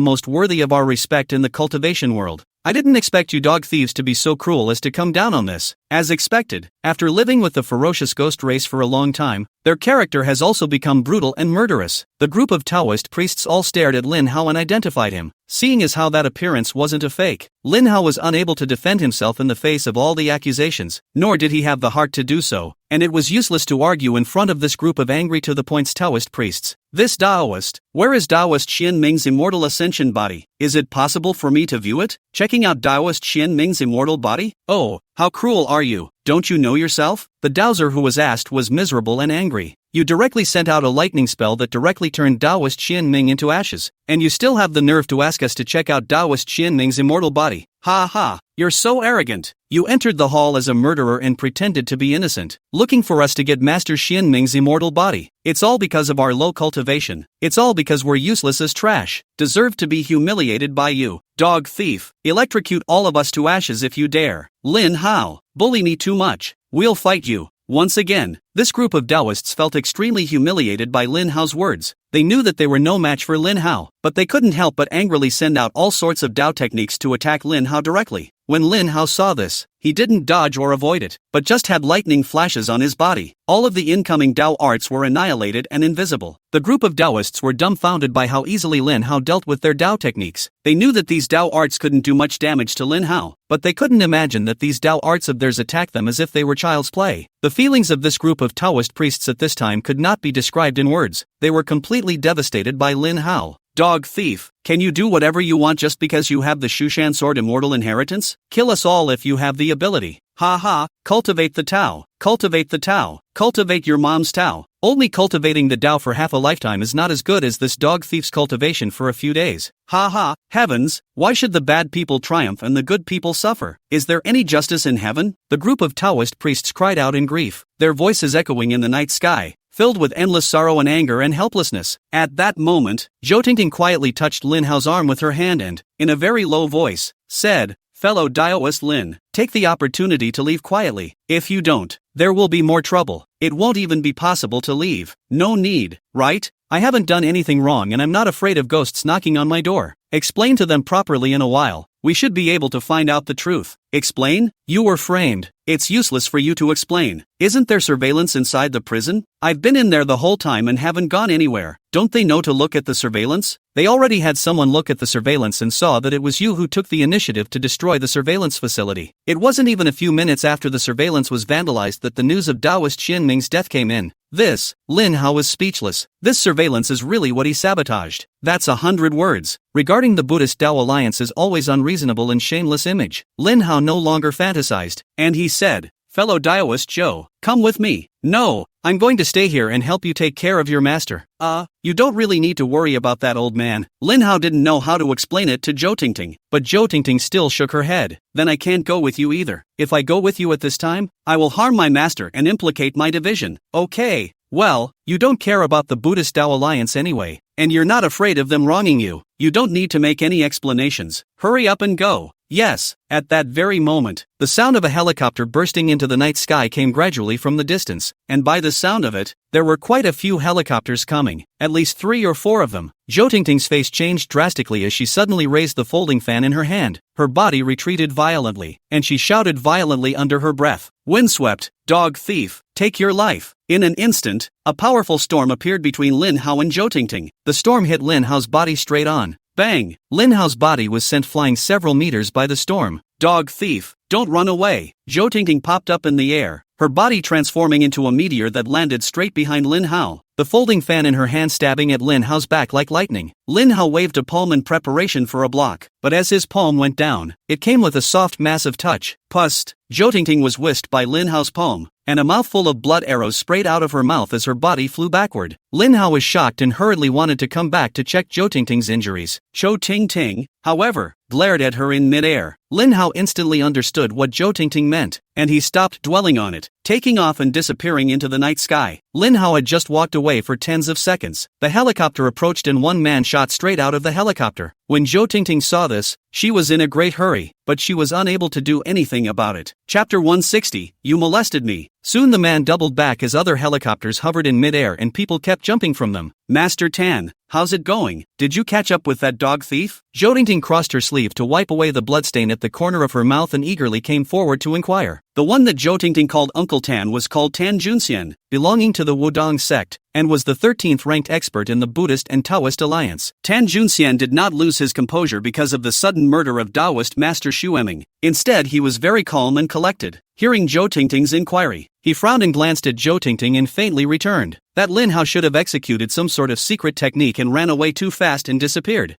Speaker 1: most worthy of our respect in the cultivation world. I didn't expect you dog thieves to be so cruel as to come down on this. As expected, after living with the ferocious ghost race for a long time, their character has also become brutal and murderous. The group of Taoist priests all stared at Lin Hao and identified him. Seeing as how that appearance wasn't a fake, Lin Hao was unable to defend himself in the face of all the accusations, nor did he have the heart to do so, and it was useless to argue in front of this group of angry to the point Taoist priests. This Taoist, where is Taoist Xianming's immortal ascension body? Is it possible for me to view it? Checking out Taoist Xianming's immortal body? Oh, how cruel are you? Don't you know yourself? The Dowser who was asked was miserable and angry. You directly sent out a lightning spell that directly turned Taoist Xianming into ashes, and you still have the nerve to ask us to check out Taoist Xianming's immortal body. Ha ha, you're so arrogant. You entered the hall as a murderer and pretended to be innocent, looking for us to get Master Xianming's immortal body. It's all because of our low cultivation. It's all because we're useless as trash. Deserve to be humiliated by you. Dog thief, electrocute all of us to ashes if you dare. Lin Hao, bully me too much. We'll fight you. Once again, This group of Taoists felt extremely humiliated by Lin Hao's words. They knew that they were no match for Lin Hao, but they couldn't help but angrily send out all sorts of Dao techniques to attack Lin Hao directly. When Lin Hao saw this, he didn't dodge or avoid it, but just had lightning flashes on his body. All of the incoming Dao arts were annihilated and invisible. The group of Taoists were dumbfounded by how easily Lin Hao dealt with their Dao techniques. They knew that these Dao arts couldn't do much damage to Lin Hao, but they couldn't imagine that these Dao arts of theirs attacked them as if they were child's play. The feelings of this group of Taoist priests at this time could not be described in words. They were completely devastated by Lin Hao. Dog thief, can you do whatever you want just because you have the Shushan sword immortal inheritance? Kill us all if you have the ability. Ha ha, cultivate the Tao, cultivate the Tao, cultivate your mom's Tao. Only cultivating the Tao for half a lifetime is not as good as this dog thief's cultivation for a few days. Ha ha, heavens, why should the bad people triumph and the good people suffer? Is there any justice in heaven? The group of Taoist priests cried out in grief, their voices echoing in the night sky, filled with endless sorrow and anger and helplessness. At that moment, Zhou Tingting quietly touched Lin Hao's arm with her hand and, in a very low voice, said, "Fellow Daoist Lin, take the opportunity to leave quietly. If you don't, there will be more trouble. It won't even be possible to leave. No need, right? I haven't done anything wrong and I'm not afraid of ghosts knocking on my door. Explain to them properly in a while. We should be able to find out the truth." Explain? You were framed. It's useless for you to explain. Isn't there surveillance inside the prison? I've been in there the whole time and haven't gone anywhere. Don't they know to look at the surveillance? They already had someone look at the surveillance and saw that it was you who took the initiative to destroy the surveillance facility. It wasn't even a few minutes after the surveillance was vandalized that the news of Taoist Xin Ming's death came in. Lin Hao was speechless. This surveillance is really what he sabotaged. That's 100 words. Regarding the Buddhist Tao Alliance's always unreasonable and shameless image, Lin Hao no longer fantasized, and he said, "Fellow Daoist Zhou, come with me." "No, I'm going to stay here and help you take care of your master." You don't really need to worry about that, old man." Lin Hao didn't know how to explain it to Zhou Tingting, but Zhou Tingting still shook her head. "Then I can't go with you either. If I go with you at this time, I will harm my master and implicate my division." "Okay, well, you don't care about the Buddhist Tao Alliance anyway, and you're not afraid of them wronging you. You don't need to make any explanations. Hurry up and go." Yes, at that very moment, the sound of a helicopter bursting into the night sky came gradually from the distance, and by the sound of it, there were quite a few helicopters coming, at least 3 or 4 of them. Zhou Tingting's face changed drastically as she suddenly raised the folding fan in her hand. Her body retreated violently, and she shouted violently under her breath, "Windswept, dog thief, take your life." In an instant, a powerful storm appeared between Lin Hao and Zhou Tingting. The storm hit Lin Hao's body straight on. Bang! Lin Hao's body was sent flying several meters by the storm. "Dog thief, don't run away." Zhou Tingting popped up in the air, her body transforming into a meteor that landed straight behind Lin Hao, the folding fan in her hand stabbing at Lin Hao's back like lightning. Lin Hao waved a palm in preparation for a block, but as his palm went down, it came with a soft massive touch. Pust! Zhou Tingting was whisked by Lin Hao's palm, and a mouthful of blood arrows sprayed out of her mouth as her body flew backward. Lin Hao was shocked and hurriedly wanted to come back to check Zhou Tingting's injuries. Zhou Tingting, however, glared at her in midair. Lin Hao instantly understood what Zhou Tingting meant, and he stopped dwelling on it, taking off and disappearing into the night sky. Lin Hao had just walked away for tens of seconds. The helicopter approached and one man shot straight out of the helicopter. When Zhou Tingting saw this, she was in a great hurry, but she was unable to do anything about it. Chapter 160, You Molested Me. Soon the man doubled back as other helicopters hovered in midair and people kept jumping from them. "Master Tan, how's it going? Did you catch up with that dog thief?" Zhou Tingting crossed her sleeve to wipe away the bloodstain at the corner of her mouth and eagerly came forward to inquire. The one that Zhou Tingting called Uncle Tan was called Tan Junxian, belonging to the Wudong sect, and was the 13th ranked expert in the Buddhist and Taoist alliance. Tan Junxian did not lose his composure because of the sudden murder of Taoist Master Xu Eming. Instead, he was very calm and collected. Hearing Zhou Tingting's inquiry, he frowned and glanced at Zhou Tingting and faintly returned that Lin Hao should have executed some sort of secret technique and ran away too fast and disappeared.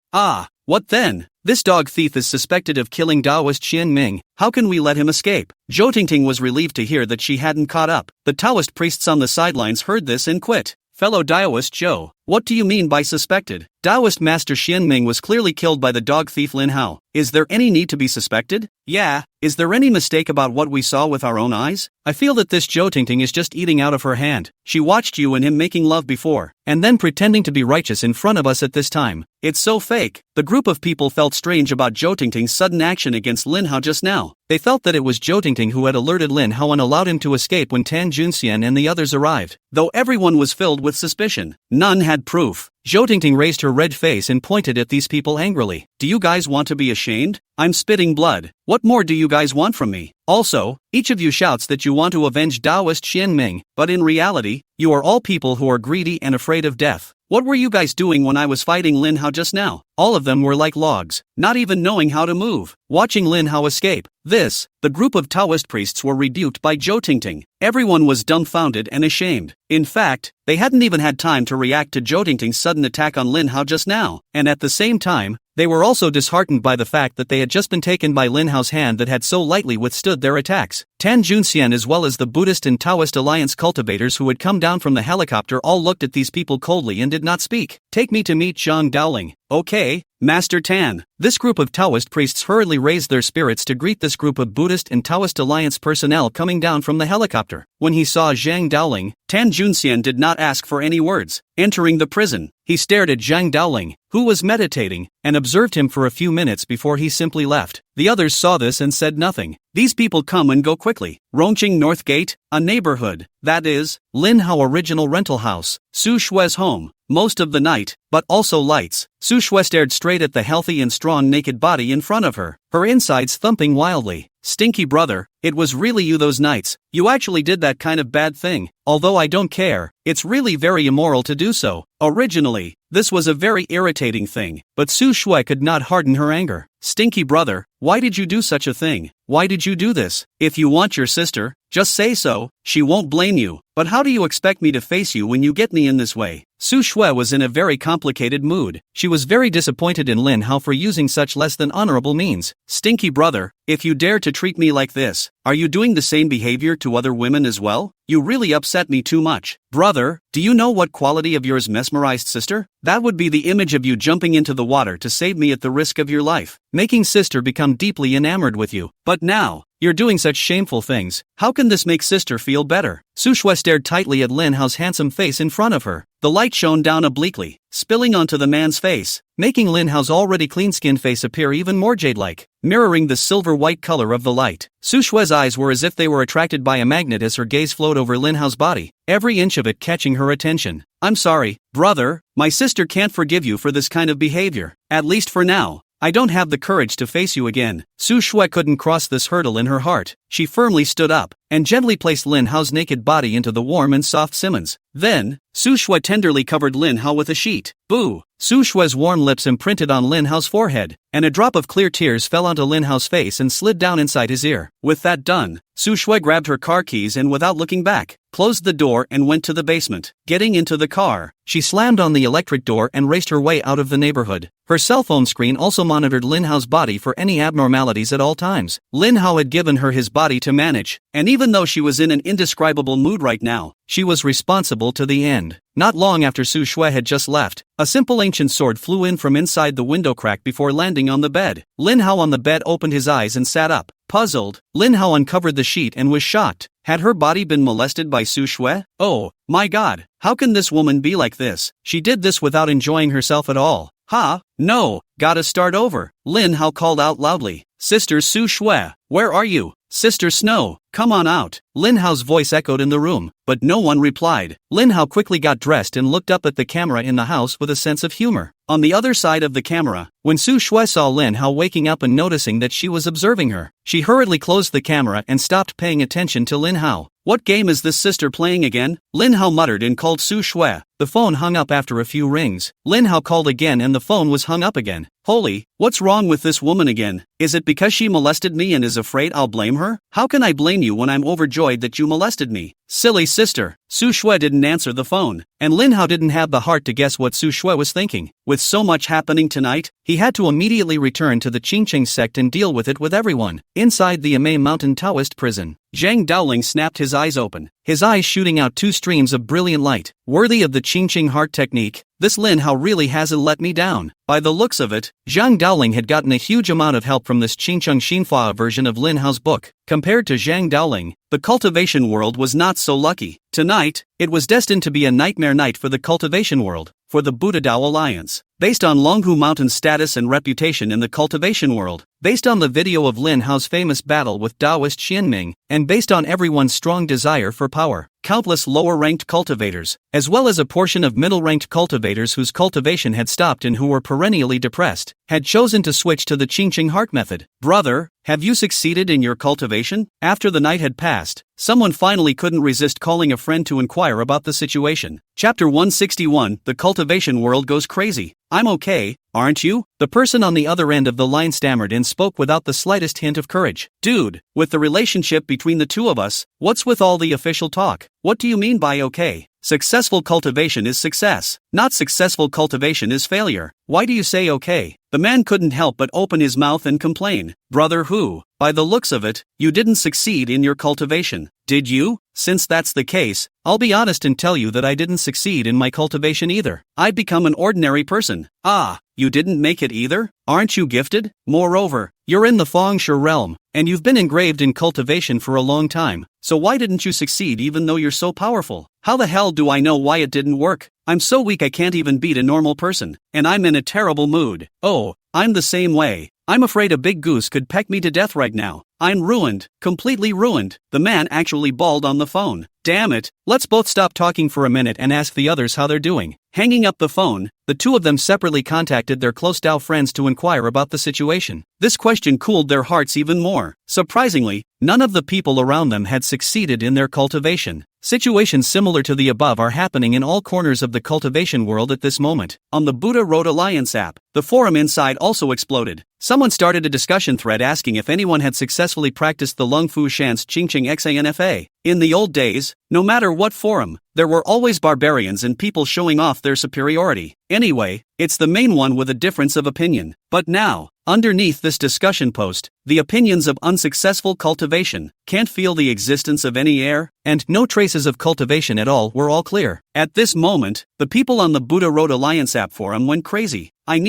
Speaker 1: What then? This dog thief is suspected of killing Taoist Qian Ming. How can we let him escape? Zhou Tingting was relieved to hear that she hadn't caught up. The Taoist priests on the sidelines heard this and quit. "Fellow Daoist Zhou, What do you mean by suspected? Taoist Master Xian Ming was clearly killed by the dog thief Lin Hao. Is there any need to be suspected? Yeah. Is there any mistake about what we saw with our own eyes? I feel that this Zhou Tingting is just eating out of her hand. She watched you and him making love before, and then pretending to be righteous in front of us at this time. It's so fake. The group of people felt strange about Zhou Tingting's sudden action against Lin Hao just now. They felt that it was Zhou Tingting who had alerted Lin Hao and allowed him to escape when Tan Junxian and the others arrived. Though everyone was filled with suspicion, none had proof. Zhou Tingting raised her red face and pointed at these people angrily. Do you guys want to be ashamed? I'm spitting blood. What more do you guys want from me? Also, each of you shouts that you want to avenge Taoist Xian Ming, but in reality, you are all people who are greedy and afraid of death. What were you guys doing when I was fighting Lin Hao just now? All of them were like logs, not even knowing how to move, watching Lin Hao escape. The group of Taoist priests were rebuked by Zhou Tingting. Everyone was dumbfounded and ashamed. In fact, they hadn't even had time to react to Zhou Tingting's sudden attack on Lin Hao just now, and at the same time, they were also disheartened by the fact that they had just been taken by Lin Hao's hand that had so lightly withstood their attacks. Tan Junxian as well as the Buddhist and Taoist alliance cultivators who had come down from the helicopter all looked at these people coldly and did not speak. Take me to meet Zhang Daoling. Okay, Master Tan. This group of Taoist priests hurriedly raised their spirits to greet this group of Buddhist and Taoist alliance personnel coming down from the helicopter. When he saw Zhang Daoling, Tan Junxian did not ask for any words. Entering the prison, he stared at Zhang Daoling, who was meditating, and observed him for a few minutes before he simply left. The others saw this and said nothing. These people come and go quickly. Rongqing North Gate, a neighborhood, that is, Lin Hao original rental house, Su Shue's home, most of the night, but also lights. Su Shue stared straight at the healthy and strong naked body in front of her, her insides thumping wildly. Stinky brother, it was really you those nights. You actually did that kind of bad thing. Although I don't care, it's really very immoral to do so. Originally, this was a very irritating thing, but Su Shue could not harden her anger. Stinky brother, why did you do such a thing? Why did you do this? If you want your sister, just say so, she won't blame you. But how do you expect me to face you when you get me in this way? Su Shue was in a very complicated mood. She was very disappointed in Lin Hao for using such less than honorable means. Stinky brother, if you dare to treat me like this, are you doing the same behavior to other women as well? You really upset me too much. Brother, do you know what quality of yours mesmerized sister? That would be the image of you jumping into the water to save me at the risk of your life, making sister become deeply enamored with you. But now, you're doing such shameful things. How can this make sister feel better? Su Shue stared tightly at Lin Hao's handsome face in front of her. The light shone down obliquely, spilling onto the man's face, making Lin Hao's already clean-skinned face appear even more jade-like, mirroring the silver-white color of the light. Su Shue's eyes were as if they were attracted by a magnet as her gaze flowed over Lin Hao's body, every inch of it catching her attention. I'm sorry, brother, my sister can't forgive you for this kind of behavior, at least for now. I don't have the courage to face you again. Su Shue couldn't cross this hurdle in her heart. She firmly stood up, and gently placed Lin Hao's naked body into the warm and soft simmons. Then, Su Shue tenderly covered Lin Hao with a sheet. Boo! Su Shue's warm lips imprinted on Lin Hao's forehead, and a drop of clear tears fell onto Lin Hao's face and slid down inside his ear. With that done, Su Shue grabbed her car keys and without looking back, closed the door and went to the basement. Getting into the car, she slammed on the electric door and raced her way out of the neighborhood. Her cell phone screen also monitored Lin Hao's body for any abnormalities at all times. Lin Hao had given her his body to manage, and even though she was in an indescribable mood right now, she was responsible to the end. Not long after Su Shue had just left, a simple ancient sword flew in from inside the window crack before landing on the bed. Lin Hao on the bed opened his eyes and sat up. Puzzled, Lin Hao uncovered the sheet and was shocked. Had her body been molested by Su Shue? Oh, my god, how can this woman be like this? She did this without enjoying herself at all. Ha, no, gotta start over. Lin Hao called out loudly. Sister Su Shue, where are you? Sister Snow, come on out. Lin Hao's voice echoed in the room, but no one replied. Lin Hao quickly got dressed and looked up at the camera in the house with a sense of humor. On the other side of the camera, when Su Shue saw Lin Hao waking up and noticing that she was observing her, she hurriedly closed the camera and stopped paying attention to Lin Hao. What game is this sister playing again? Lin Hao muttered and called Su Shue. The phone hung up after a few rings. Lin Hao called again and the phone was hung up again. Holy, what's wrong with this woman again? Is it because she molested me and is afraid I'll blame her? How can I blame you when I'm overjoyed that you molested me? Silly sister. Su Shui didn't answer the phone, and Lin Hao didn't have the heart to guess what Su Shui was thinking. With so much happening tonight, he had to immediately return to the Qingqing sect and deal with it with everyone. Inside the Amei Mountain Taoist prison, Zhang Daoling snapped his eyes open, his eyes shooting out two streams of brilliant light. Worthy of the Qingqing heart technique, this Lin Hao really hasn't let me down. By the looks of it, Zhang Daoling had gotten a huge amount of help from this Qingqing Xinhua version of Lin Hao's book. Compared to Zhang Daoling, the cultivation world was not so lucky. Tonight, it was destined to be a nightmare night for the cultivation world, for the Buddha Dao Alliance. Based on Longhu Mountain's status and reputation in the cultivation world, based on the video of Lin Hao's famous battle with Taoist Xianming, and based on everyone's strong desire for power, countless lower-ranked cultivators, as well as a portion of middle-ranked cultivators whose cultivation had stopped and who were perennially depressed, had chosen to switch to the Qingqing heart method. Brother, have you succeeded in your cultivation? After the night had passed, someone finally couldn't resist calling a friend to inquire about the situation. Chapter 161, The Cultivation World Goes Crazy. I'm okay, aren't you? The person on the other end of the line stammered and spoke without the slightest hint of courage. Dude, with the relationship between the two of us, what's with all the official talk? What do you mean by okay? Successful cultivation is success. Not successful cultivation is failure. Why do you say okay? The man couldn't help but open his mouth and complain. Brother who? By the looks of it, you didn't succeed in your cultivation. Did you? Since that's the case, I'll be honest and tell you that I didn't succeed in my cultivation either. I'd become an ordinary person. Ah, you didn't make it either? Aren't you gifted? Moreover, you're in the Fengshui realm, and you've been engraved in cultivation for a long time, so why didn't you succeed even though you're so powerful? How the hell do I know why it didn't work? I'm so weak I can't even beat a normal person, and I'm in a terrible mood. Oh, I'm the same way. I'm afraid a big goose could peck me to death right now. I'm ruined, completely ruined. The man actually bawled on the phone. Damn it, let's both stop talking for a minute and ask the others how they're doing. Hanging up the phone, the two of them separately contacted their close Dao friends to inquire about the situation. This question cooled their hearts even more. Surprisingly, none of the people around them had succeeded in their cultivation. Situations similar to the above are happening in all corners of the cultivation world at this moment. On the Buddha Road Alliance app, the forum inside also exploded. Someone started a discussion thread asking if anyone had successfully practiced the Lung Fu Shan's Qingqing Xanfa. In the old days, no matter what forum, there were always barbarians and people showing off their superiority. Anyway, it's the main one with a difference of opinion. But now, underneath this discussion post, the opinions of unsuccessful cultivation, can't feel the existence of any air, and no traces of cultivation at all were all clear. At this moment, the people on the Buddha Road Alliance app forum went crazy. I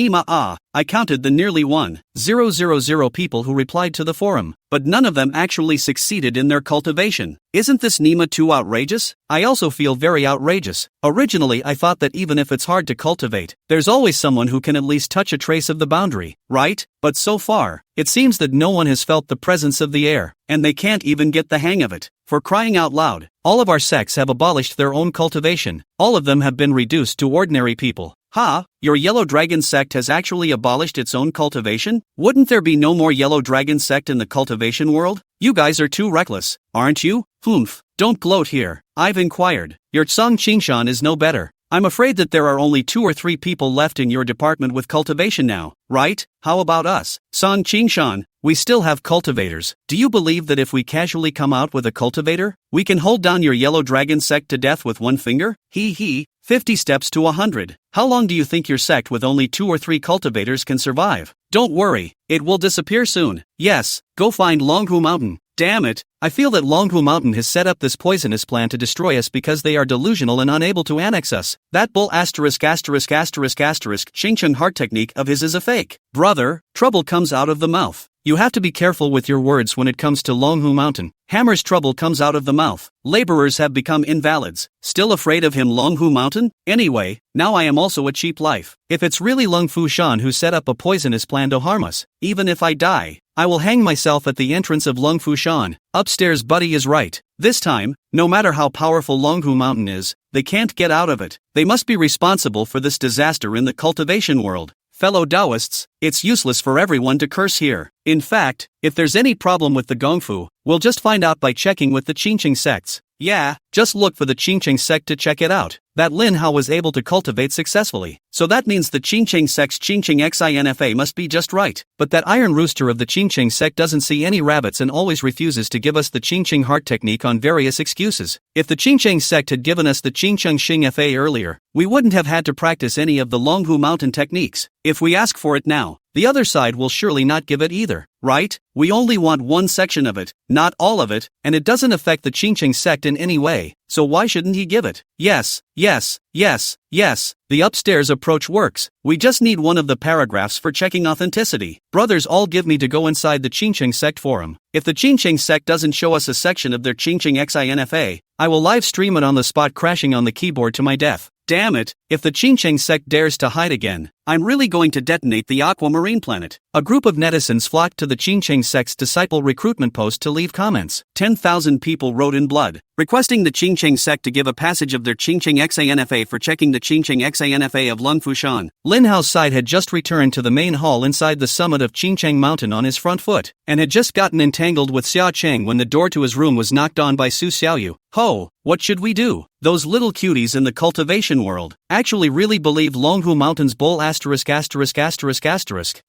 Speaker 1: counted the nearly 1,000 people who replied to the forum, but none of them actually succeeded in their cultivation. Isn't this Nima too outrageous? I also feel very outrageous. Originally I thought that even if it's hard to cultivate, there's always someone who can at least touch a trace of the boundary, right? But so far, it seems that no one has felt the presence of the air, and they can't even get the hang of it. For crying out loud, all of our sects have abolished their own cultivation. All of them have been reduced to ordinary people. Ha, your Yellow Dragon sect has actually abolished its own cultivation? Wouldn't there be no more Yellow Dragon sect in the cultivation world? You guys are too reckless, aren't you? Humph, don't gloat here. I've inquired. Your Tsang Qingshan is no better. I'm afraid that there are only 2 or 3 people left in your department with cultivation now, right? How about us? Tsang Qingshan, we still have cultivators. Do you believe that if we casually come out with a cultivator, we can hold down your Yellow Dragon sect to death with one finger? 50 steps to 100. How long do you think your sect with only 2 or 3 cultivators can survive? Don't worry, it will disappear soon. Yes, go find Longhu Mountain. Damn it, I feel that Longhu Mountain has set up this poisonous plan to destroy us because they are delusional and unable to annex us. That bull Qingqing heart technique of his is a fake. Brother, trouble comes out of the mouth. You have to be careful with your words when it comes to Longhu Mountain. Hammer's trouble comes out of the mouth. Laborers have become invalids. Still afraid of him Longhu Mountain? Anyway, now I am also a cheap life. If it's really Lung Fu Shan who set up a poisonous plan to harm us, even if I die, I will hang myself at the entrance of Lung Fu Shan. Upstairs buddy is right. This time, no matter how powerful Longhu Mountain is, they can't get out of it. They must be responsible for this disaster in the cultivation world. Fellow Taoists, it's useless for everyone to curse here. In fact, if there's any problem with the Gongfu, we'll just find out by checking with the Qingqing sects. Yeah, just look for the Qingqing sect to check it out. That Lin Hao was able to cultivate successfully. So that means the Qingqing sect's Qingqing XINFA must be just right. But that iron rooster of the Qingqing sect doesn't see any rabbits and always refuses to give us the Qingqing heart technique on various excuses. If the Qingqing sect had given us the Qingqing Xing FA earlier, we wouldn't have had to practice any of the Longhu Mountain techniques. If we ask for it now, the other side will surely not give it either, right? We only want one section of it, not all of it, and it doesn't affect the Qingqing sect in any way, so why shouldn't he give it? Yes, yes, yes, yes, the upstairs approach works. We just need one of the paragraphs for checking authenticity. Brothers all give me to go inside the Qingqing sect forum. If the Qingqing sect doesn't show us a section of their Qingqing XINFA, I will live stream it on the spot, crashing on the keyboard to my death. Damn it, if the Qingqing sect dares to hide again, I'm really going to detonate the aquamarine planet. A group of netizens flocked to the Qingqing sect's disciple recruitment post to leave comments. 10,000 people wrote in blood, requesting the Qingqing sect to give a passage of their Qingqing XINFA for checking the Qingqing XINFA of Lungfushan. Lin Hao's side had just returned to the main hall inside the summit of Qingqing Mountain on his front foot, and had just gotten entangled with Xia Cheng when the door to his room was knocked on by Su Xiaoyu. Ho, what should we do? Those little cuties in the cultivation world actually really believe Longhu Mountain's bowl *******,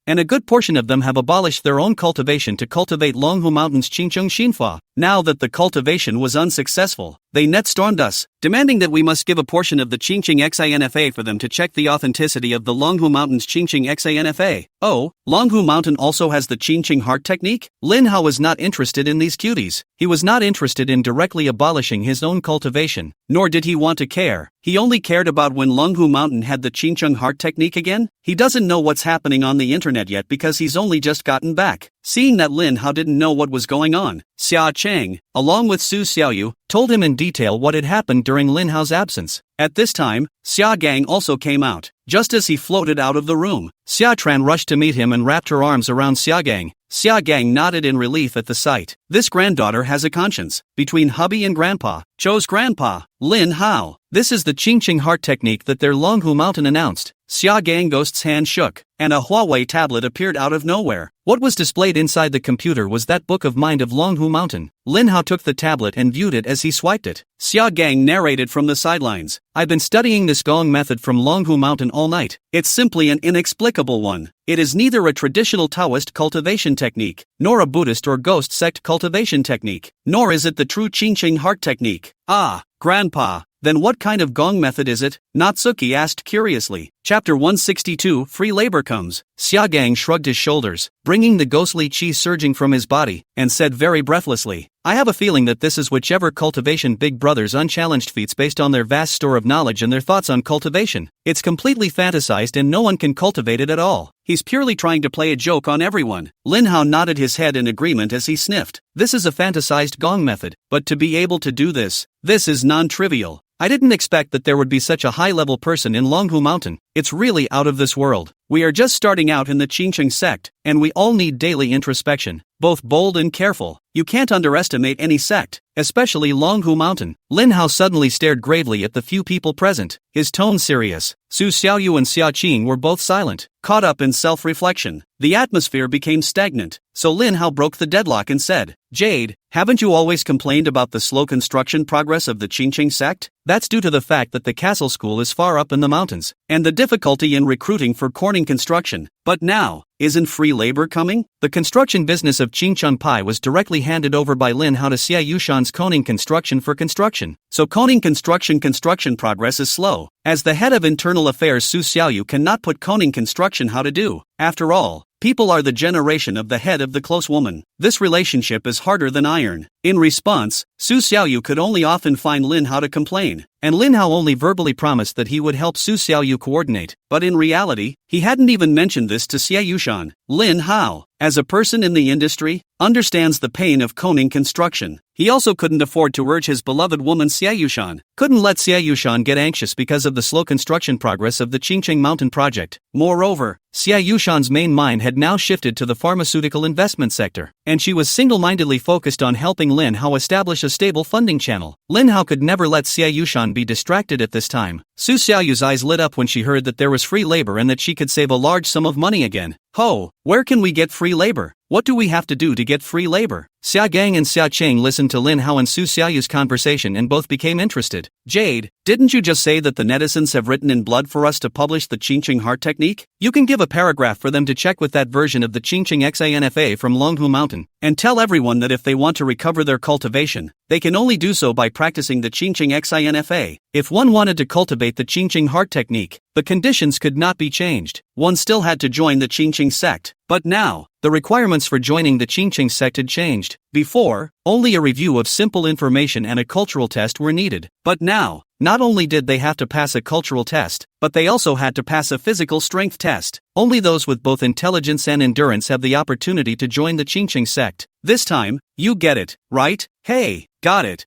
Speaker 1: and a good portion of them have abolished their own cultivation to cultivate Longhu Mountain's Qingqing Xinfa. Now that the cultivation was unsuccessful, they net-stormed us, demanding that we must give a portion of the Qingqing XINFA for them to check the authenticity of the Longhu Mountain's Qingqing XINFA. Oh, Longhu Mountain also has the Qingqing heart technique? Lin Hao was not interested in these cuties. He was not interested in directly abolishing his own cultivation, nor did he want to care. He only cared about when Longhu Mountain had the Qingqing heart technique again. He doesn't know what's happening on the internet yet because he's only just gotten back. Seeing that Lin Hao didn't know what was going on, Xia Cheng, along with Su Xiaoyu, told him in detail what had happened during Lin Hao's absence. At this time, Xia Gang also came out. Just as he floated out of the room, Xia Tran rushed to meet him and wrapped her arms around Xia Gang. Xia Gang nodded in relief at the sight. This granddaughter has a conscience. Between hubby and grandpa, chose grandpa, Lin Hao. This is the Qingqing heart technique that their Longhu Mountain announced. Xia Gang Ghost's hand shook, and a Huawei tablet appeared out of nowhere. What was displayed inside the computer was that book of mind of Longhu Mountain. Lin Hao took the tablet and viewed it as he swiped it. Xia Gang narrated from the sidelines. I've been studying this gong method from Longhu Mountain all night. It's simply an inexplicable one. It is neither a traditional Taoist cultivation technique, nor a Buddhist or ghost sect cultivation technique, nor is it the true Qingqing heart technique. Ah, grandpa, then what kind of gong method is it? Natsuki asked curiously. Chapter 162, Free Labor Comes. Xia Gang shrugged his shoulders, bringing the ghostly chi surging from his body, and said very breathlessly, I have a feeling that this is whichever cultivation Big Brother's unchallenged feats based on their vast store of knowledge and their thoughts on cultivation. It's completely fantasized and no one can cultivate it at all. He's purely trying to play a joke on everyone. Lin Hao nodded his head in agreement as he sniffed. This is a fantasized gong method, but to be able to do this is non-trivial. I didn't expect that there would be such a high-level person in Longhu Mountain. It's really out of this world. We are just starting out in the Qingqing sect, and we all need daily introspection, both bold and careful. You can't underestimate any sect, especially Longhu Mountain. Lin Hao suddenly stared gravely at the few people present, his tone serious. Su Xiaoyu and Xia Qing were both silent, caught up in self-reflection. The atmosphere became stagnant, so Lin Hao broke the deadlock and said, Jade, haven't you always complained about the slow construction progress of the Qingqing sect? That's due to the fact that the castle school is far up in the mountains, and the difficulty in recruiting for corning construction. But now, isn't free labor coming? The construction business of Qingchun Pai was directly handed over by Lin Hao to Xia Yushan's coning construction for construction. So coning construction progress is slow, as the head of internal affairs Su Xiaoyu cannot put coning construction how to do. After all, people are the generation of the head of the close woman. This relationship is harder than iron. In response, Su Xiaoyu could only often find Lin Hao to complain, and Lin Hao only verbally promised that he would help Su Xiaoyu coordinate, but in reality, he hadn't even mentioned this to Xia Yushan. Lin Hao, as a person in the industry, understands the pain of coning construction. He also couldn't afford to urge his beloved woman Xia Yushan, couldn't let Xia Yushan get anxious because of the slow construction progress of the Qingqing Mountain project. Moreover, Xia Yushan's main mind had now shifted to the pharmaceutical investment sector, and she was single-mindedly focused on helping Lin Hao establish a stable funding channel. Lin Hao could never let Xia Yushan be distracted at this time. Su Xiaoyu's eyes lit up when she heard that there was free labor and that she could save a large sum of money again. Ho, where can we get free labor? What do we have to do to get free labor? Xia Gang and Xia Cheng listened to Lin Hao and Su Xiaoyu's conversation and both became interested. Jade, didn't you just say that the netizens have written in blood for us to publish the Qingqing heart technique? You can give a paragraph for them to check with that version of the Qingqing XANFA from Longhu Mountain, and tell everyone that if they want to recover their cultivation, they can only do so by practicing the Qingqing XANFA. If one wanted to cultivate the Qingqing heart technique, the conditions could not be changed. One still had to join the Qingqing sect. But now, the requirements for joining the Qingqing sect had changed. Before, only a review of simple information and a cultural test were needed. But now, not only did they have to pass a cultural test, but they also had to pass a physical strength test. Only those with both intelligence and endurance have the opportunity to join the Qingqing sect. This time, you get it, right? Hey, got it,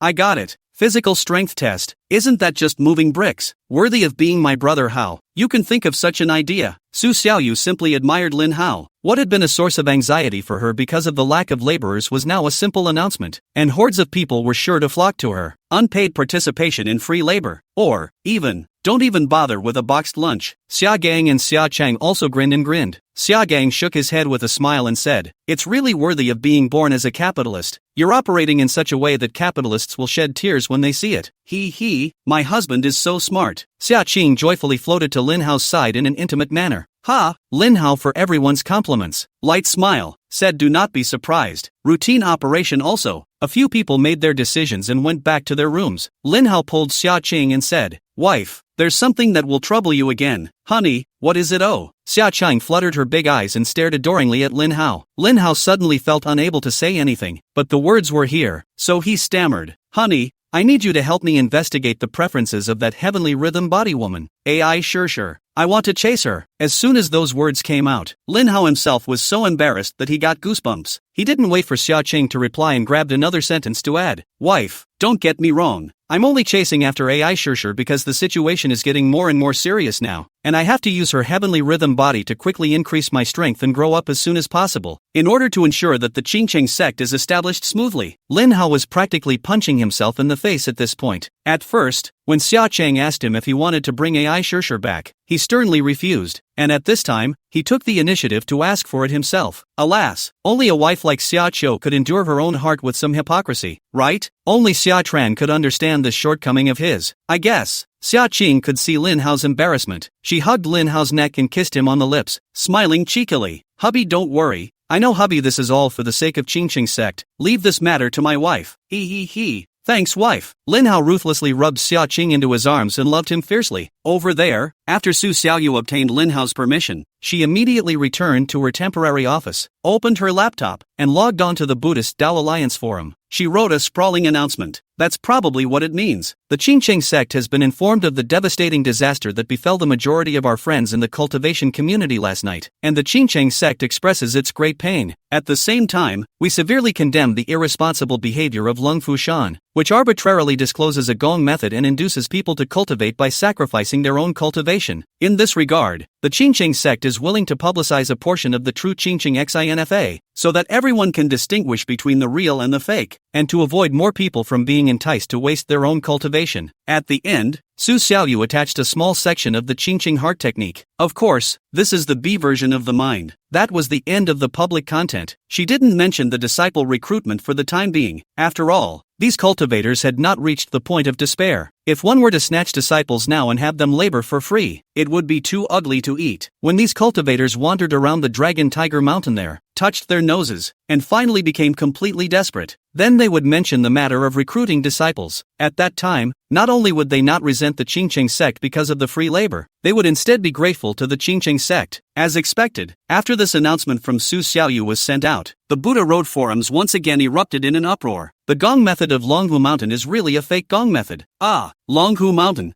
Speaker 1: I got it. Physical strength test, isn't that just moving bricks? Worthy of being my brother Hao. You can think of such an idea. Su Xiaoyu simply admired Lin Hao. What had been a source of anxiety for her because of the lack of laborers was now a simple announcement, and hordes of people were sure to flock to her. Unpaid participation in free labor, or, even, don't even bother with a boxed lunch. Xia Gang and Xia Cheng also grinned and grinned. Xia Gang shook his head with a smile and said, "It's really worthy of being born as a capitalist. You're operating in such a way that capitalists will shed tears when they see it. He, my husband is so smart." Xia Qing joyfully floated to Lin Hao's side in an intimate manner. "Ha, Lin Hao for everyone's compliments." Light smile, said do not be surprised. Routine operation also. A few people made their decisions and went back to their rooms. Lin Hao pulled Xia Qing and said, "Wife, there's something that will trouble you again." "Honey, what is it?" Oh. Xia Qing fluttered her big eyes and stared adoringly at Lin Hao. Lin Hao suddenly felt unable to say anything, but the words were here, so he stammered, "Honey, I need you to help me investigate the preferences of that heavenly rhythm body woman. Ai sure. I want to chase her." As soon as those words came out, Lin Hao himself was so embarrassed that he got goosebumps. He didn't wait for Xia Qing to reply and grabbed another sentence to add, "Wife, don't get me wrong. I'm only chasing after Ai sure because the situation is getting more and more serious now, and I have to use her heavenly rhythm body to quickly increase my strength and grow up as soon as possible, in order to ensure that the Qingqing sect is established smoothly." Lin Hao was practically punching himself in the face at this point. At first, when Xia Cheng asked him if he wanted to bring Ai sure back, he sternly refused, and at this time, he took the initiative to ask for it himself. Alas, only a wife like Xia Qiu could endure her own heart with some hypocrisy, right? Only Xia Tran could understand this shortcoming of his. I guess. Xia Qing could see Lin Hao's embarrassment. She hugged Lin Hao's neck and kissed him on the lips, smiling cheekily. "Hubby, don't worry. I know hubby, this is all for the sake of Qingqing sect. Leave this matter to my wife." He. "Thanks, wife." Lin Hao ruthlessly rubbed Xia Qing into his arms and loved him fiercely. Over there, after Su Xiaoyu obtained Lin Hao's permission, she immediately returned to her temporary office, opened her laptop, and logged on to the Buddhist Tao Alliance forum. She wrote a sprawling announcement. That's probably what it means. The Qingqing sect has been informed of the devastating disaster that befell the majority of our friends in the cultivation community last night, and the Qingqing sect expresses its great pain. At the same time, we severely condemn the irresponsible behavior of Lung Fushan, which arbitrarily discloses a gong method and induces people to cultivate by sacrificing their own cultivation. In this regard, the Qingqing sect is willing to publicize a portion of the true Qingqing XINFA, so that everyone can distinguish between the real and the fake, and to avoid more people from being enticed to waste their own cultivation. At the end, Su Xiaoyu attached a small section of the Qingqing heart technique. Of course, this is the B version of the mind. That was the end of the public content. She didn't mention the disciple recruitment for the time being. After all, these cultivators had not reached the point of despair. If one were to snatch disciples now and have them labor for free, it would be too ugly to eat. When these cultivators wandered around the Dragon Tiger Mountain there, touched their noses, and finally became completely desperate, then they would mention the matter of recruiting disciples. At that time, not only would they not resent the Qingqing sect because of the free labor, they would instead be grateful to the Qingqing sect. As expected, after this announcement from Su Xiaoyu was sent out, the Buddha Road forums once again erupted in an uproar. The gong method of Longhu Mountain is really a fake gong method. Ah, Longhu Mountain,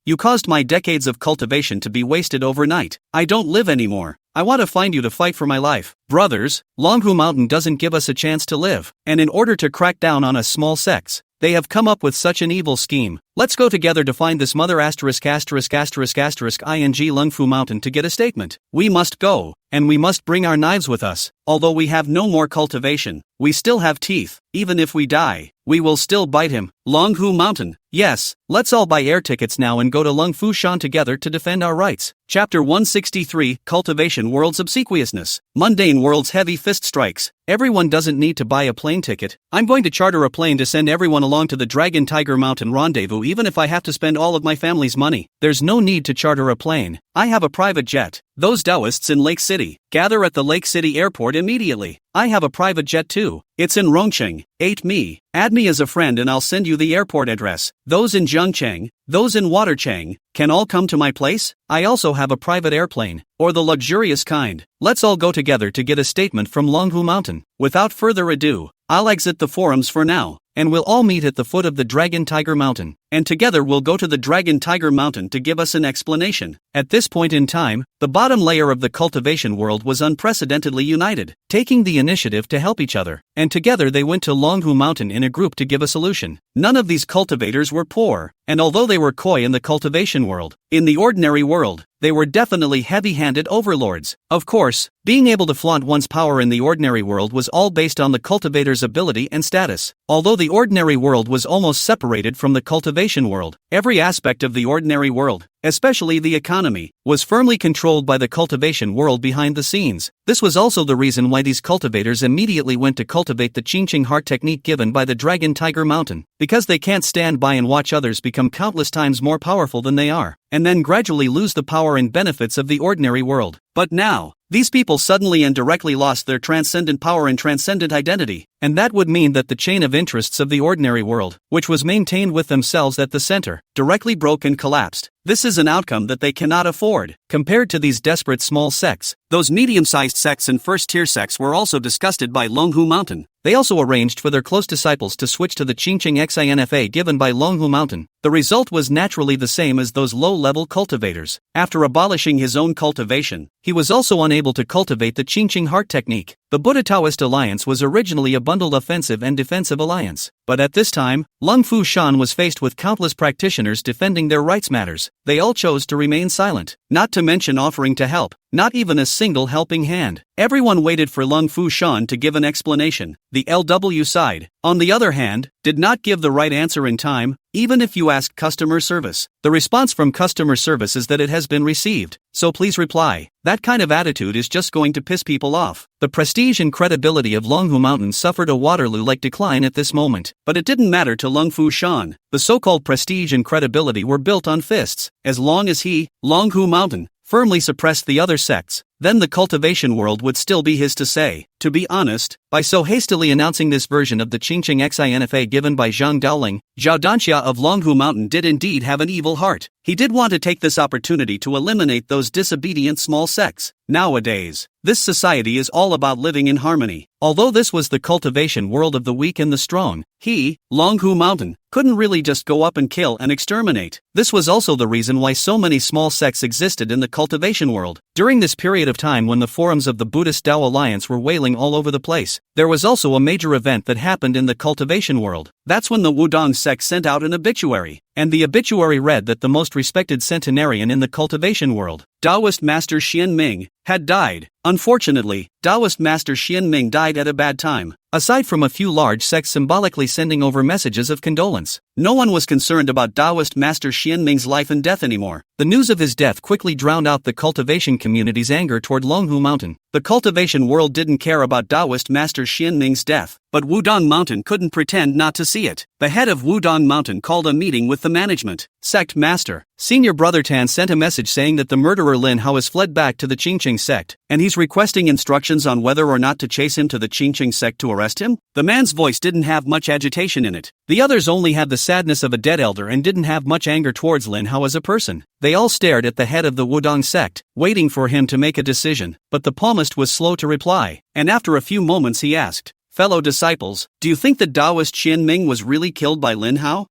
Speaker 1: you caused my decades of cultivation to be wasted overnight. I don't live anymore. I want to find you to fight for my life. Brothers, Longhu Mountain doesn't give us a chance to live, and in order to crack down on us small sects, they have come up with such an evil scheme. Let's go together to find this mother ********* ing Lungfu Mountain to get a statement. We must go, and we must bring our knives with us. Although we have no more cultivation, we still have teeth. Even if we die, we will still bite him. Longhu Mountain. Yes, let's all buy air tickets now and go to Lungfu Shan together to defend our rights. Chapter 163, Cultivation World's Obsequiousness. Mundane World's Heavy Fist Strikes. Everyone doesn't need to buy a plane ticket. I'm going to charter a plane to send everyone along to the Dragon Tiger Mountain Rendezvous even if I have to spend all of my family's money. There's no need to charter a plane. I have a private jet. Those Taoists in Lake City, gather at the Lake City airport immediately. I have a private jet too. It's in Rongcheng. Add me as a friend and I'll send you the airport address. Those in Zhengcheng, those in Watercheng, can all come to my place? I also have a private airplane, or the luxurious kind. Let's all go together to get a statement from Longhu Mountain. Without further ado, I'll exit the forums for now, and we'll all meet at the foot of the Dragon Tiger Mountain, and together we'll go to the Dragon Tiger Mountain to give us an explanation. At this point in time, the bottom layer of the cultivation world was unprecedentedly united, taking the initiative to help each other, and together they went to Longhu Mountain in a group to give a solution. None of these cultivators were poor, and although they were coy in the cultivation world, in the ordinary world, they were definitely heavy-handed overlords. Of course, being able to flaunt one's power in the ordinary world was all based on the cultivator's ability and status. Although the ordinary world was almost separated from the cultivation world, every aspect of the ordinary world, especially the economy, was firmly controlled by the cultivation world behind the scenes. This was also the reason why these cultivators immediately went to cultivate the Qingqing heart technique given by the Dragon Tiger Mountain, because they can't stand by and watch others become countless times more powerful than they are, and then gradually lose the power and benefits of the ordinary world. But now, these people suddenly and directly lost their transcendent power and transcendent identity, and that would mean that the chain of interests of the ordinary world, which was maintained with themselves at the center, directly broke and collapsed. This is an outcome that they cannot afford. Compared to these desperate small sects, those medium-sized sects and first-tier sects were also disgusted by Longhu Mountain. They also arranged for their close disciples to switch to the Qingqing XINFA given by Longhu Mountain. The result was naturally the same as those low-level cultivators. After abolishing his own cultivation, he was also unable to cultivate the Qingqing heart technique. The Buddha Taoist alliance was originally a bundled offensive and defensive alliance, but at this time, Lungfu Shan was faced with countless practitioners defending their rights matters. They all chose to remain silent, not to mention offering to help, not even a single helping hand. Everyone waited for Lungfu Shan to give an explanation. The LW side, on the other hand, did not give the right answer in time, even if you asked customer service. The response from customer service is that it has been received, so please reply. That kind of attitude is just going to piss people off. The prestige and credibility of Longhu Mountain suffered a Waterloo-like decline at this moment, but it didn't matter to Lungfu Shan. The so-called prestige and credibility were built on fists. As long as he, Longhu Mountain, firmly suppressed the other sects, then the cultivation world would still be his to say. To be honest, by so hastily announcing this version of the Qingqing XINFA given by Zhang Daoling, Zhao Danxia of Longhu Mountain did indeed have an evil heart. He did want to take this opportunity to eliminate those disobedient small sects. Nowadays, this society is all about living in harmony. Although this was the cultivation world of the weak and the strong, he, Longhu Mountain, couldn't really just go up and kill and exterminate. This was also the reason why so many small sects existed in the cultivation world. During this period of time when the forums of the Buddhist Tao Alliance were wailing all over the place, there was also a major event that happened in the cultivation world. That's when the Wudong sect sent out an obituary, and the obituary read that the most respected centenarian in the cultivation world, Taoist Master Xian Ming, had died. Unfortunately, Taoist Master Xian Ming died at a bad time. Aside from a few large sects symbolically sending over messages of condolence, no one was concerned about Taoist Master Xian Ming's life and death anymore. The news of his death quickly drowned out the cultivation community's anger toward Longhu Mountain. The cultivation world didn't care about Taoist Master Xian Ming's death, but Wudong Mountain couldn't pretend not to see it. The head of Wudong Mountain called a meeting with the management. Sect Master, Senior Brother Tan sent a message saying that the murderer Lin Hao has fled back to the Qingqing sect, and he's requesting instructions on whether or not to chase him to the Qingqing sect to arrest him. The man's voice didn't have much agitation in it. The others only had the sadness of a dead elder and didn't have much anger towards Lin Hao as a person. They all stared at the head of the Wudong sect, waiting for him to make a decision, but the palmist was slow to reply, and after a few moments he asked, "Fellow disciples, do you think the Taoist Xian Ming was really killed by Lin Hao?"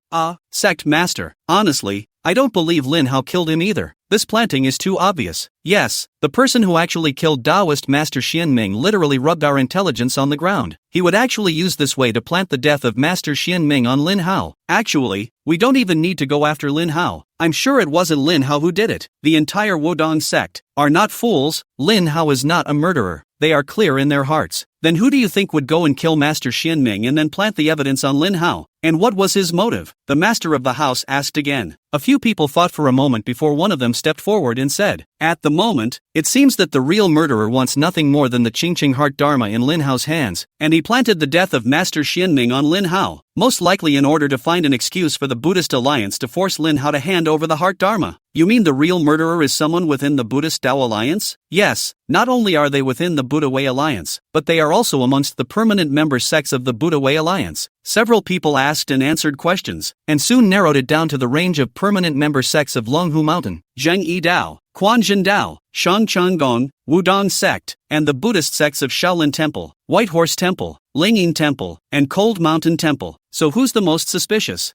Speaker 1: Sect Master, honestly, I don't believe Lin Hao killed him either. This planting is too obvious. Yes, the person who actually killed Taoist Master Xianming literally rubbed our intelligence on the ground. He would actually use this way to plant the death of Master Xianming on Lin Hao. Actually, we don't even need to go after Lin Hao. I'm sure it wasn't Lin Hao who did it. The entire Wudong sect are not fools. Lin Hao is not a murderer. They are clear in their hearts. Then who do you think would go and kill Master Xianming and then plant the evidence on Lin Hao? And what was his motive? The master of the house asked again. A few people thought for a moment before one of them stepped forward and said, "At the moment, it seems that the real murderer wants nothing more than the Qingqing heart Dharma in Lin Hao's hands, and he planted the death of Master Xianming on Lin Hao, most likely in order to find an excuse for the Buddhist alliance to force Lin Hao to hand over the heart Dharma." You mean the real murderer is someone within the Buddhist Tao alliance? Yes, not only are they within the Buddha Way alliance, but they are also amongst the permanent member sects of the Buddha Way alliance. Several people asked and answered questions, and soon narrowed it down to the range of permanent member sects of Longhu Mountain, Zhengyi Dao, Quanzhen Dao, Shangcheng Gong, Wudong sect, and the Buddhist sects of Shaolin Temple, White Horse Temple, Lingyin Temple, and Cold Mountain Temple. So who's the most suspicious?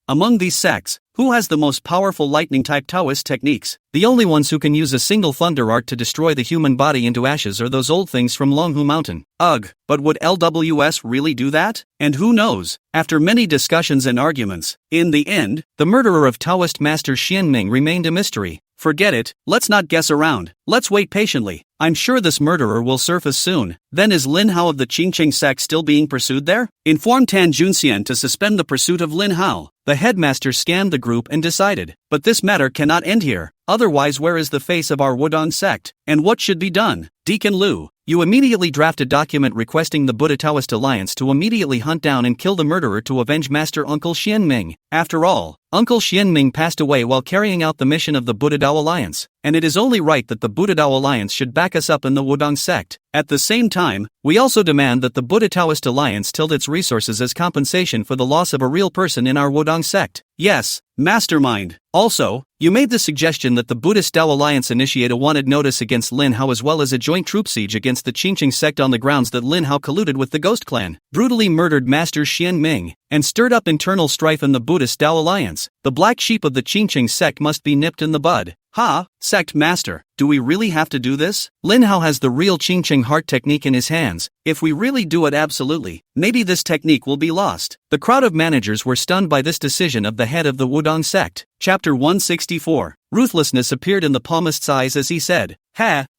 Speaker 1: Among these sects, who has the most powerful lightning-type Taoist techniques? The only ones who can use a single thunder art to destroy the human body into ashes are those old things from Longhu Mountain. Ugh, but would LWS really do that? And who knows? After many discussions and arguments, in the end, the murderer of Taoist Master Xianming remained a mystery. Forget it, let's not guess around, let's wait patiently. I'm sure this murderer will surface soon. Then is Lin Hao of the Qingqing sect still being pursued there? Inform Tan Junxian to suspend the pursuit of Lin Hao. The headmaster scanned the group and decided, but this matter cannot end here. Otherwise, where is the face of our Wudong sect? And what should be done? Deacon Liu, you immediately draft a document requesting the Buddha Taoist Alliance to immediately hunt down and kill the murderer to avenge Master Uncle Xianming. After all, Uncle Xianming passed away while carrying out the mission of the Buddha Tao Alliance, and it is only right that the Buddha Tao Alliance should back us up in the Wudong sect. At the same time, we also demand that the Buddha Taoist Alliance tilt its resources as compensation for the loss of a real person in our Wudong sect. Yes, mastermind. Also, you made the suggestion that the Buddhist Tao Alliance initiate a wanted notice against Lin Hao as well as a joint troop siege against the Qingqing sect on the grounds that Lin Hao colluded with the Ghost Clan, brutally murdered Master Xianming, and stirred up internal strife in the Buddhist Tao Alliance. The black sheep of the Qingqing sect must be nipped in the bud. Sect master, do we really have to do this? Lin Hao has the real Qingqing heart technique in his hands. If we really do it absolutely, maybe this technique will be lost. The crowd of managers were stunned by this decision of the head of the Wudong sect. Chapter 164. Ruthlessness appeared in the palmist's eyes as he said,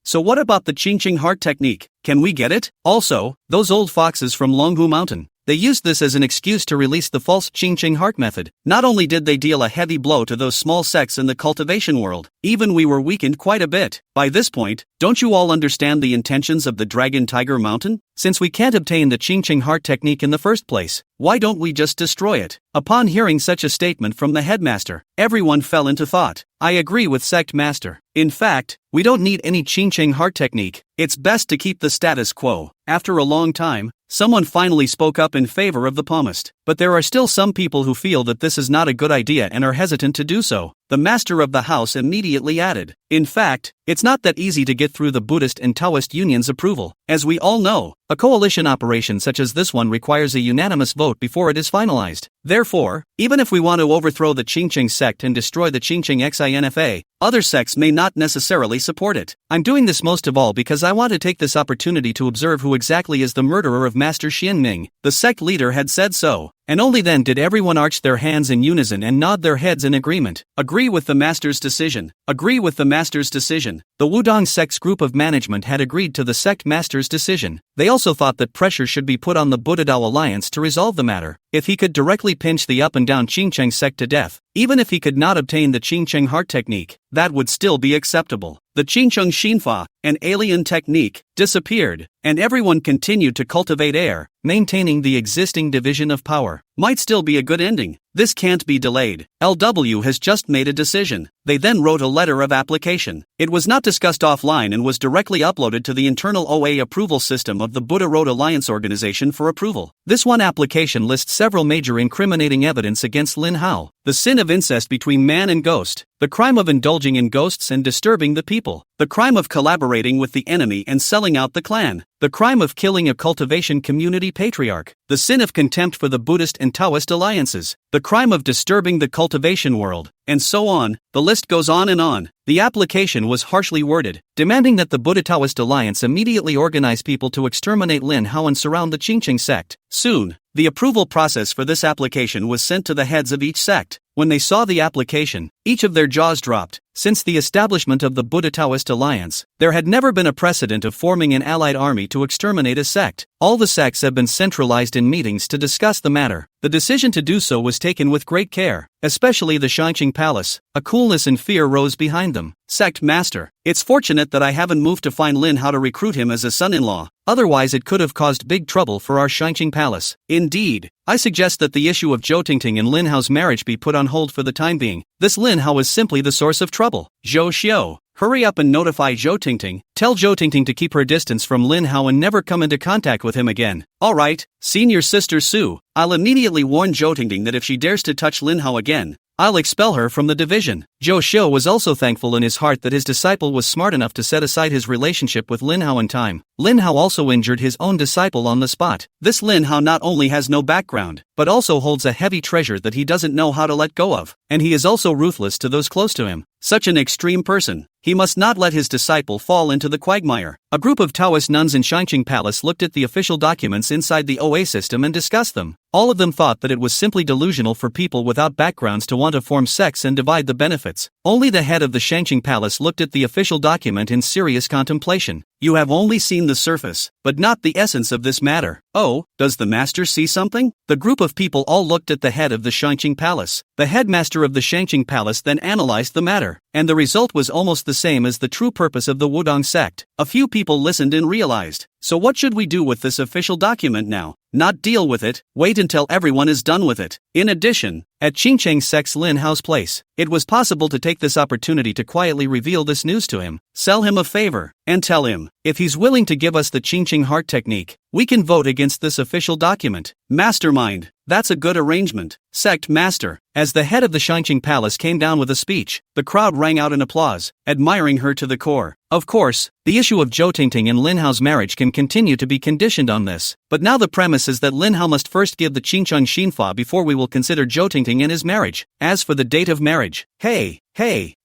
Speaker 1: so what about the Qingqing heart technique? Can we get it? Also, those old foxes from Longhu Mountain. They used this as an excuse to release the false Qingqing heart method. Not only did they deal a heavy blow to those small sects in the cultivation world, even we were weakened quite a bit. By this point, don't you all understand the intentions of the Dragon Tiger Mountain? Since we can't obtain the Qingqing heart technique in the first place, why don't we just destroy it? Upon hearing such a statement from the headmaster, everyone fell into thought. I agree with sect master. In fact, we don't need any Qingqing heart technique. It's best to keep the status quo. After a long time, someone finally spoke up in favor of the palmist. But there are still some people who feel that this is not a good idea and are hesitant to do so. The master of the house immediately added, in fact, it's not that easy to get through the Buddhist and Taoist union's approval. As we all know, a coalition operation such as this one requires a unanimous vote before it is finalized. Therefore, even if we want to overthrow the Qingqing sect and destroy the Qingqing XINFA, other sects may not necessarily support it. I'm doing this most of all because I want to take this opportunity to observe who exactly is the murderer of Master Xianming. The sect leader had said so, and only then did everyone arch their hands in unison and nod their heads in agreement. Agree with the master's decision. Agree with the master's decision. The Wudong sect's group of management had agreed to the sect master's decision. They also thought that pressure should be put on the Buddha Tao Alliance to resolve the matter. If he could directly pinch the up and down Qingqing sect to death, even if he could not obtain the Qingqing heart technique, that would still be acceptable. The Qingqing Xinfa, an alien technique, disappeared, and everyone continued to cultivate air, maintaining the existing division of power. Might still be a good ending. This can't be delayed. LW has just made a decision. They then wrote a letter of application. It was not discussed offline and was directly uploaded to the internal OA approval system of the Buddha Road Alliance organization for approval. This one application lists several major incriminating evidence against Lin Hao: the sin of incest between man and ghost, the crime of indulging in ghosts and disturbing the people, the crime of collaborating collaborating with the enemy and selling out the clan, the crime of killing a cultivation community patriarch, the sin of contempt for the Buddhist and Taoist alliances, the crime of disturbing the cultivation world, and so on. The list goes on and on. The application was harshly worded, demanding that the Buddha-Taoist alliance immediately organize people to exterminate Lin Hao and surround the Qingqing sect. Soon, the approval process for this application was sent to the heads of each sect. When they saw the application, each of their jaws dropped. Since the establishment of the Buddha-Taoist alliance, there had never been a precedent of forming an allied army to exterminate a sect. All the sects have been centralized in meetings to discuss the matter. The decision to do so was taken with great care, especially the Shangqing Palace. A coolness and fear rose behind them. Sect Master, it's fortunate that I haven't moved to find Lin Hao to recruit him as a son-in-law. Otherwise it could have caused big trouble for our Shangqing Palace. Indeed, I suggest that the issue of Zhou Tingting and Lin Hao's marriage be put on hold for the time being. This Lin Hao is simply the source of trouble. Zhou Xiao, hurry up and notify Zhou Tingting. Tell Zhou Tingting to keep her distance from Lin Hao and never come into contact with him again. Alright, senior sister Su, I'll immediately warn Zhou Tingting that if she dares to touch Lin Hao again, I'll expel her from the division. Zhou Xiao was also thankful in his heart that his disciple was smart enough to set aside his relationship with Lin Hao in time. Lin Hao also injured his own disciple on the spot. This Lin Hao not only has no background, but also holds a heavy treasure that he doesn't know how to let go of. And he is also ruthless to those close to him. Such an extreme person. He must not let his disciple fall into the quagmire. A group of Taoist nuns in Shangqing Palace looked at the official documents inside the OA system and discussed them. All of them thought that it was simply delusional for people without backgrounds to want to form sects and divide the benefits. Only the head of the Shangqing Palace looked at the official document in serious contemplation. You have only seen the surface, but not the essence of this matter. Oh, does the master see something? The group of people all looked at the head of the Shangqing Palace. The headmaster of the Shangqing Palace then analyzed the matter, and the result was almost the same as the true purpose of the Wudong sect. A few people listened and realized. So what should we do with this official document now? Not deal with it, wait until everyone is done with it. In addition, at Qingqing sect's Lin Hao's place, it was possible to take this opportunity to quietly reveal this news to him, sell him a favor, and tell him, if he's willing to give us the Qingqing heart technique, we can vote against this official document. Mastermind, that's a good arrangement. Sect Master, as the head of the Shangqing Palace came down with a speech, the crowd rang out in applause, admiring her to the core. Of course, the issue of Zhou Tingting and Lin Hao's marriage can continue to be conditioned on this, but now the premise is that Lin Hao must first give the Qingqing Xinfa before we will consider Zhou Tingting and his marriage. As for the date of marriage, hey,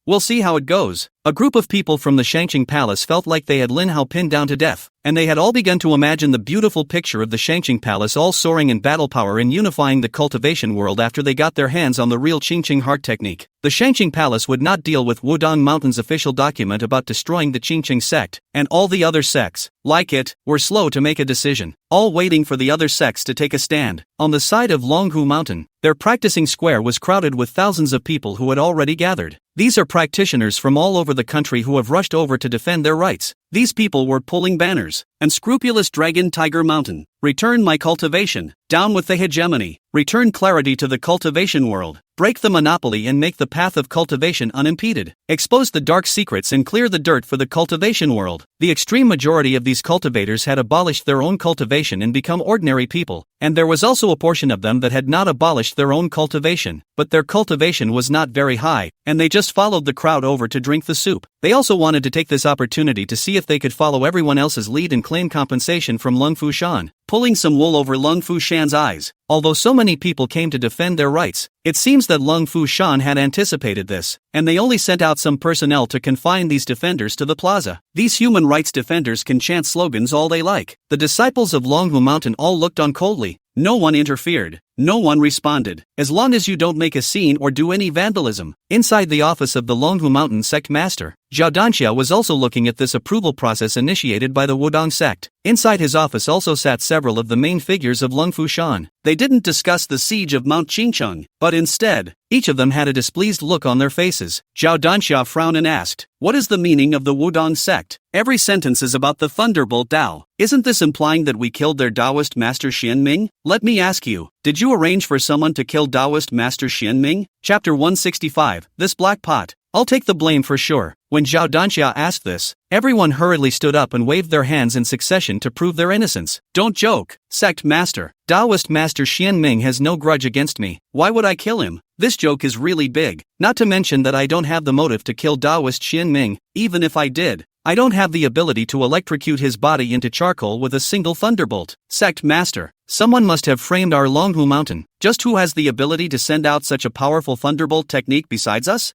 Speaker 1: we'll see how it goes. A group of people from the Shangqing Palace felt like they had Lin Hao pinned down to death, and they had all begun to imagine the beautiful picture of the Shangqing Palace all soaring in battle power and unifying the cultivation world after they got their hands on the real Qingqing heart technique. The Shangqing Palace would not deal with Wudong Mountain's official document about destroying the Qingqing sect, and all the other sects, like it, were slow to make a decision, all waiting for the other sects to take a stand. On the side of Longhu Mountain, their practicing square was crowded with thousands of people who had already gathered. These are practitioners from all over the country who have rushed over to defend their rights. These people were pulling banners. Unscrupulous Dragon Tiger Mountain, return my cultivation, down with the hegemony, return clarity to the cultivation world, break the monopoly and make the path of cultivation unimpeded, expose the dark secrets and clear the dirt for the cultivation world. The extreme majority of these cultivators had abolished their own cultivation and become ordinary people, and there was also a portion of them that had not abolished their own cultivation, but their cultivation was not very high, and they just followed the crowd over to drink the soup. They also wanted to take this opportunity to see if they could follow everyone else's lead and claim compensation from Lung Fushan, pulling some wool over Lung Fushan's eyes. Although so many people came to defend their rights, it seems that Lung Fushan had anticipated this, and they only sent out some personnel to confine these defenders to the plaza. These human rights defenders can chant slogans all they like. The disciples of Longhu Mountain all looked on coldly. No one interfered. No one responded. As long as you don't make a scene or do any vandalism. Inside the office of the Longhu Mountain sect master, Zhao Danxia was also looking at this approval process initiated by the Wudong sect. Inside his office also sat several of the main figures of Lung Fushan. They didn't discuss the siege of Mount Qingcheng, but instead, each of them had a displeased look on their faces. Zhao Danxia frowned and asked, "What is the meaning of the Wudong sect? Every sentence is about the Thunderbolt Dao. Isn't this implying that we killed their Taoist master Xianming? Let me ask you, did you arrange for someone to kill Taoist master Xianming?" Chapter 165, This Black Pot. I'll take the blame for sure. When Zhao Danxia asked this, everyone hurriedly stood up and waved their hands in succession to prove their innocence. Don't joke, sect master. Taoist master Xianming has no grudge against me. Why would I kill him? This joke is really big. Not to mention that I don't have the motive to kill Taoist Xianming. Even if I did, I don't have the ability to electrocute his body into charcoal with a single thunderbolt. Sect Master, someone must have framed our Longhu Mountain. Just who has the ability to send out such a powerful thunderbolt technique besides us?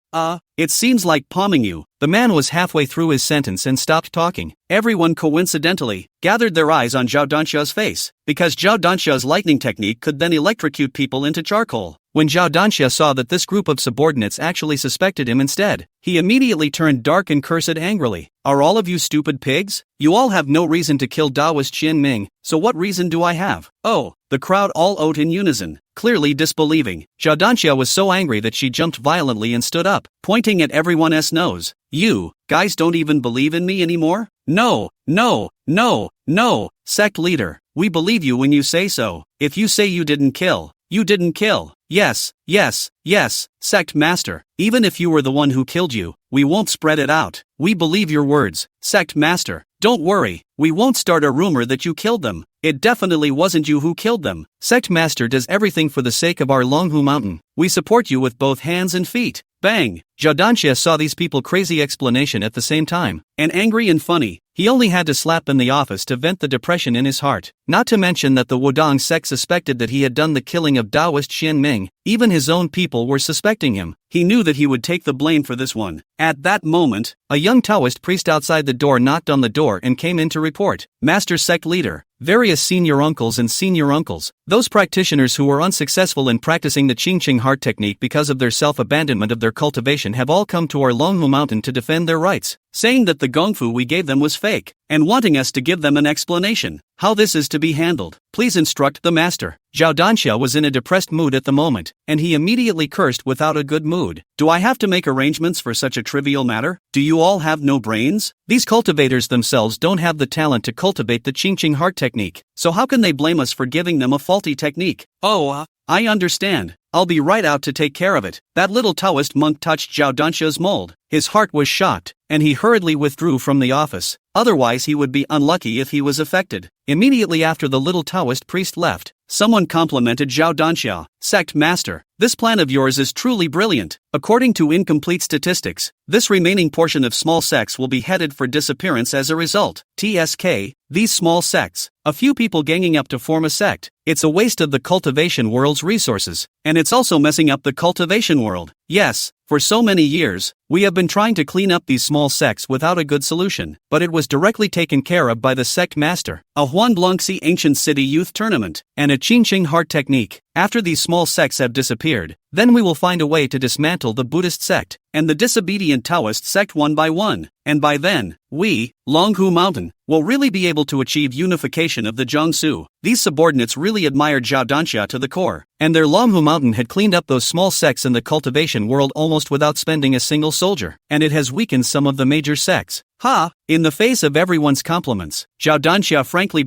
Speaker 1: It seems like palming you. The man was halfway through his sentence and stopped talking. Everyone coincidentally gathered their eyes on Zhao Dansha's face, because Zhao Dansha's lightning technique could then electrocute people into charcoal. When Zhao Dansha saw that this group of subordinates actually suspected him instead, he immediately turned dark and cursed angrily. Are all of you stupid pigs? You all have no reason to kill Daoist Qian Ming, so what reason do I have? Oh, the crowd all oath in unison, clearly disbelieving. Zhao Dansha was so angry that she jumped violently and stood up, pointing at everyone's nose. You guys don't even believe in me anymore? No, no, no, no. Sect leader, we believe you when you say so. If you say you didn't kill, you didn't kill. Yes, yes, yes, Sect Master, even if you were the one who killed you, we won't spread it out. We believe your words, Sect Master. Don't worry, we won't start a rumor that you killed them. It definitely wasn't you who killed them. Sect Master does everything for the sake of our Longhu Mountain. We support you with both hands and feet. Bang! Zhao Dansha saw these people crazy explanation at the same time, and angry and funny. He only had to slap in the office to vent the depression in his heart. Not to mention that the Wudong sect suspected that he had done the killing of Daoist Qian Ming. Even his own people were suspecting him. He knew that he would take the blame for this one. At that moment, a young Taoist priest outside the door knocked on the door and came in to report. Master Sect Leader, various senior uncles and senior uncles, those practitioners who were unsuccessful in practicing the Qingqing heart technique because of their self-abandonment of their cultivation have all come to our Longhu Mountain to defend their rights, saying that the gongfu we gave them was fake, and wanting us to give them an explanation. How this is to be handled, please instruct the master. Zhao Dansha was in a depressed mood at the moment, and he immediately cursed without a good mood. Do I have to make arrangements for such a trivial matter? Do you all have no brains? These cultivators themselves don't have the talent to cultivate the Qingqing heart technique, so how can they blame us for giving them a faulty technique? I understand. I'll be right out to take care of it. That little Taoist monk touched Zhao Dansha's mold. His heart was shocked, and he hurriedly withdrew from the office. Otherwise he would be unlucky if he was affected. Immediately after the little Taoist priest left, someone complimented Zhao Dansha. Sect Master, this plan of yours is truly brilliant. According to incomplete statistics, this remaining portion of small sects will be headed for disappearance as a result. TSK, these small sects, a few people ganging up to form a sect. It's a waste of the cultivation world's resources, and it's also messing up the cultivation world. Yes, for so many years, we have been trying to clean up these small sects without a good solution, but it was directly taken care of by the sect master, a Huanblongxi ancient city youth tournament, and a Qingqing heart technique. After these small sects have disappeared, then we will find a way to dismantle the Buddhist sect, and the disobedient Taoist sect one by one, and by then, we, Longhu Mountain, will really be able to achieve unification of the Jiangsu. These subordinates really admired Zhao Dansha to the core, and their Longhu Mountain had cleaned up those small sects in the cultivation world almost without spending a single soldier, and it has weakened some of the major sects. In the face of everyone's compliments, Zhao Dansha frankly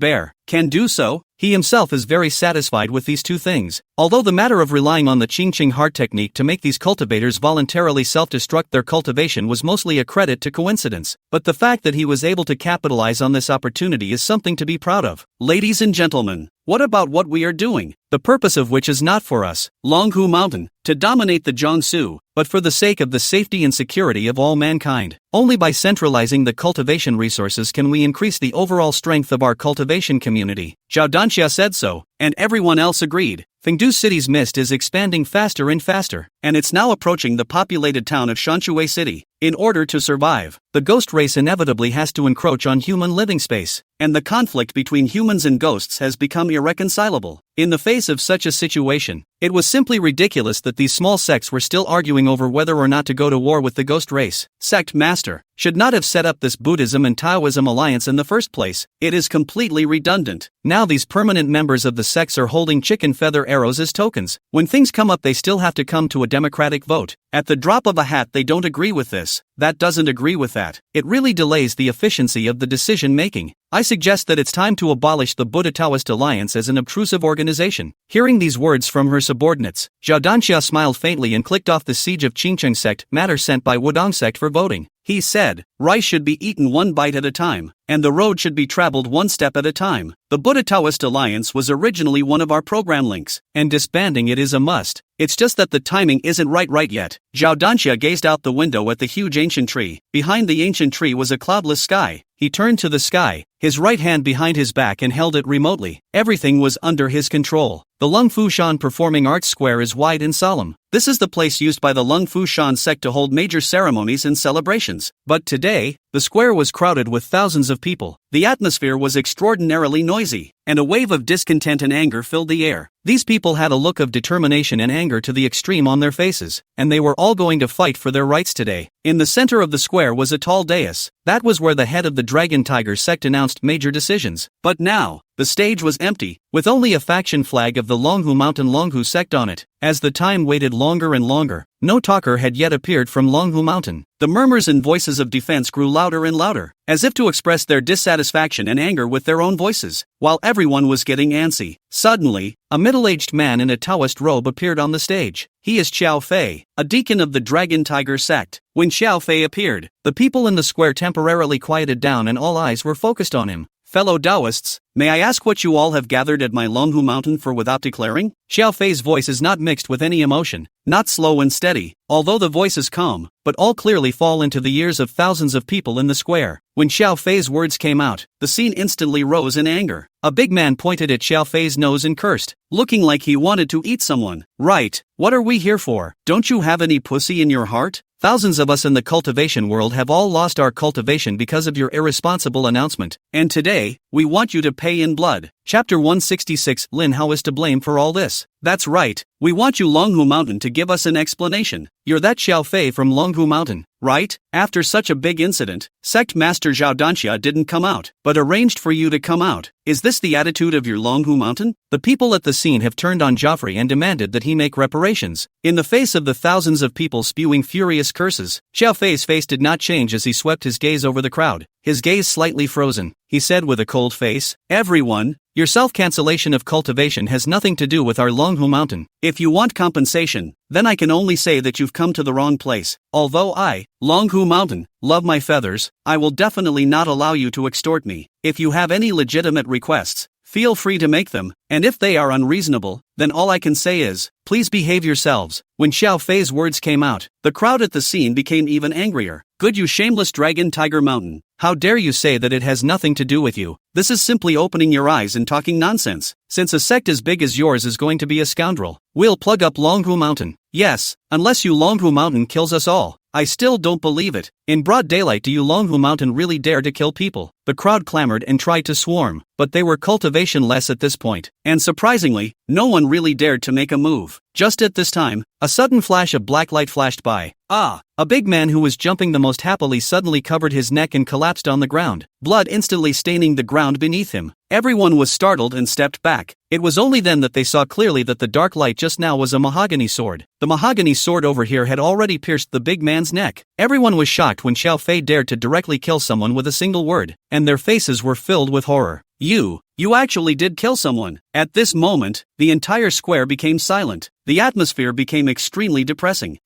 Speaker 1: can do so. He himself is very satisfied with these two things. Although the matter of relying on the Qingqing heart technique to make these cultivators voluntarily self-destruct their cultivation was mostly a credit to coincidence, but the fact that he was able to capitalize on this opportunity is something to be proud of. Ladies and gentlemen, what about what we are doing? The purpose of which is not for us, Longhu Mountain, to dominate the Jiangsu, but for the sake of the safety and security of all mankind. Only by centralizing the cultivation resources can we increase the overall strength of our cultivation community. Zhao Dansha said so, and everyone else agreed. Fengdu City's mist is expanding faster and faster, and it's now approaching the populated town of Shanshui City. In order to survive, the ghost race inevitably has to encroach on human living space, and the conflict between humans and ghosts has become irreconcilable. In the face of such a situation, it was simply ridiculous that these small sects were still arguing over whether or not to go to war with the ghost race. Sect Master should not have set up this Buddhism and Taoism alliance in the first place. It is completely redundant. Now these permanent members of the sects are holding chicken feather arrows as tokens. When things come up, they still have to come to a democratic vote. At the drop of a hat, they don't agree with this. That doesn't agree with that. It really delays the efficiency of the decision making. I suggest that it's time to abolish the Buddha-Taoist alliance as an obtrusive organization. Hearing these words from her subordinates, Zhao Dansha smiled faintly and clicked off the Siege of Qingqing sect matter sent by Wudong sect for voting. He said, rice should be eaten one bite at a time, and the road should be traveled one step at a time. The Buddha Taoist Alliance was originally one of our program links, and disbanding it is a must. It's just that the timing isn't right yet. Zhao Danxia gazed out the window at the huge ancient tree. Behind the ancient tree was a cloudless sky. He turned to the sky, his right hand behind his back, and held it remotely. Everything was under his control. The Lung Fushan Performing Arts Square is wide and solemn. This is the place used by the Lung Fushan sect to hold major ceremonies and celebrations. But today, the square was crowded with thousands of people. The atmosphere was extraordinarily noisy, and a wave of discontent and anger filled the air. These people had a look of determination and anger to the extreme on their faces, and they were all going to fight for their rights today. In the center of the square was a tall dais. That was where the head of the Dragon Tiger sect announced major decisions. But now, the stage was empty, with only a faction flag of the Longhu Mountain Longhu sect on it. As the time waited longer and longer, no talker had yet appeared from Longhu Mountain. The murmurs and voices of defense grew louder and louder, as if to express their dissatisfaction and anger with their own voices. While everyone was getting antsy, suddenly, a middle-aged man in a Taoist robe appeared on the stage. He is Xiao Fei, a deacon of the Dragon Tiger sect. When Xiao Fei appeared, the people in the square temporarily quieted down and all eyes were focused on him. Fellow Taoists, may I ask what you all have gathered at my Longhu Mountain for without declaring? Xiao Fei's voice is not mixed with any emotion, not slow and steady, although the voice is calm, but all clearly fall into the ears of thousands of people in the square. When Xiao Fei's words came out, the scene instantly rose in anger. A big man pointed at Xiao Fei's nose and cursed, looking like he wanted to eat someone. Right, what are we here for? Don't you have any pussy in your heart? Thousands of us in the cultivation world have all lost our cultivation because of your irresponsible announcement, and today, we want you to pay in blood. Chapter 166. Lin Hao is to blame for all this. That's right, we want you Longhu Mountain to give us an explanation. You're that Xiao Fei from Longhu Mountain, right? After such a big incident, Sect Master Zhao Danxia didn't come out, but arranged for you to come out. Is this the attitude of your Longhu Mountain? The people at the scene have turned on Joffrey and demanded that he make reparations. In the face of the thousands of people spewing furious curses, Xiao Fei's face did not change as he swept his gaze over the crowd. His gaze slightly frozen, he said with a cold face, "Everyone, your self-cancellation of cultivation has nothing to do with our Longhu Mountain. If you want compensation, then I can only say that you've come to the wrong place. Although I, Longhu Mountain, love my feathers, I will definitely not allow you to extort me. If you have any legitimate requests, feel free to make them, and if they are unreasonable, then all I can say is, please behave yourselves." When Xiao Fei's words came out, the crowd at the scene became even angrier. "Good, you shameless Dragon Tiger Mountain. How dare you say that it has nothing to do with you? This is simply opening your eyes and talking nonsense. Since a sect as big as yours is going to be a scoundrel, we'll plug up Longhu Mountain. Yes, unless you Longhu Mountain kills us all. I still don't believe it. In broad daylight, do you Longhu Mountain really dare to kill people?" The crowd clamored and tried to swarm, but they were cultivation-less at this point, and surprisingly, no one really dared to make a move. Just at this time, a sudden flash of black light flashed by. A big man who was jumping the most happily suddenly covered his neck and collapsed on the ground, blood instantly staining the ground beneath him. Everyone was startled and stepped back. It was only then that they saw clearly that the dark light just now was a mahogany sword. The mahogany sword over here had already pierced the big man's neck. Everyone was shocked when Xiao Fei dared to directly kill someone with a single word, and their faces were filled with horror. You actually did kill someone." At this moment, the entire square became silent. The atmosphere became extremely depressing.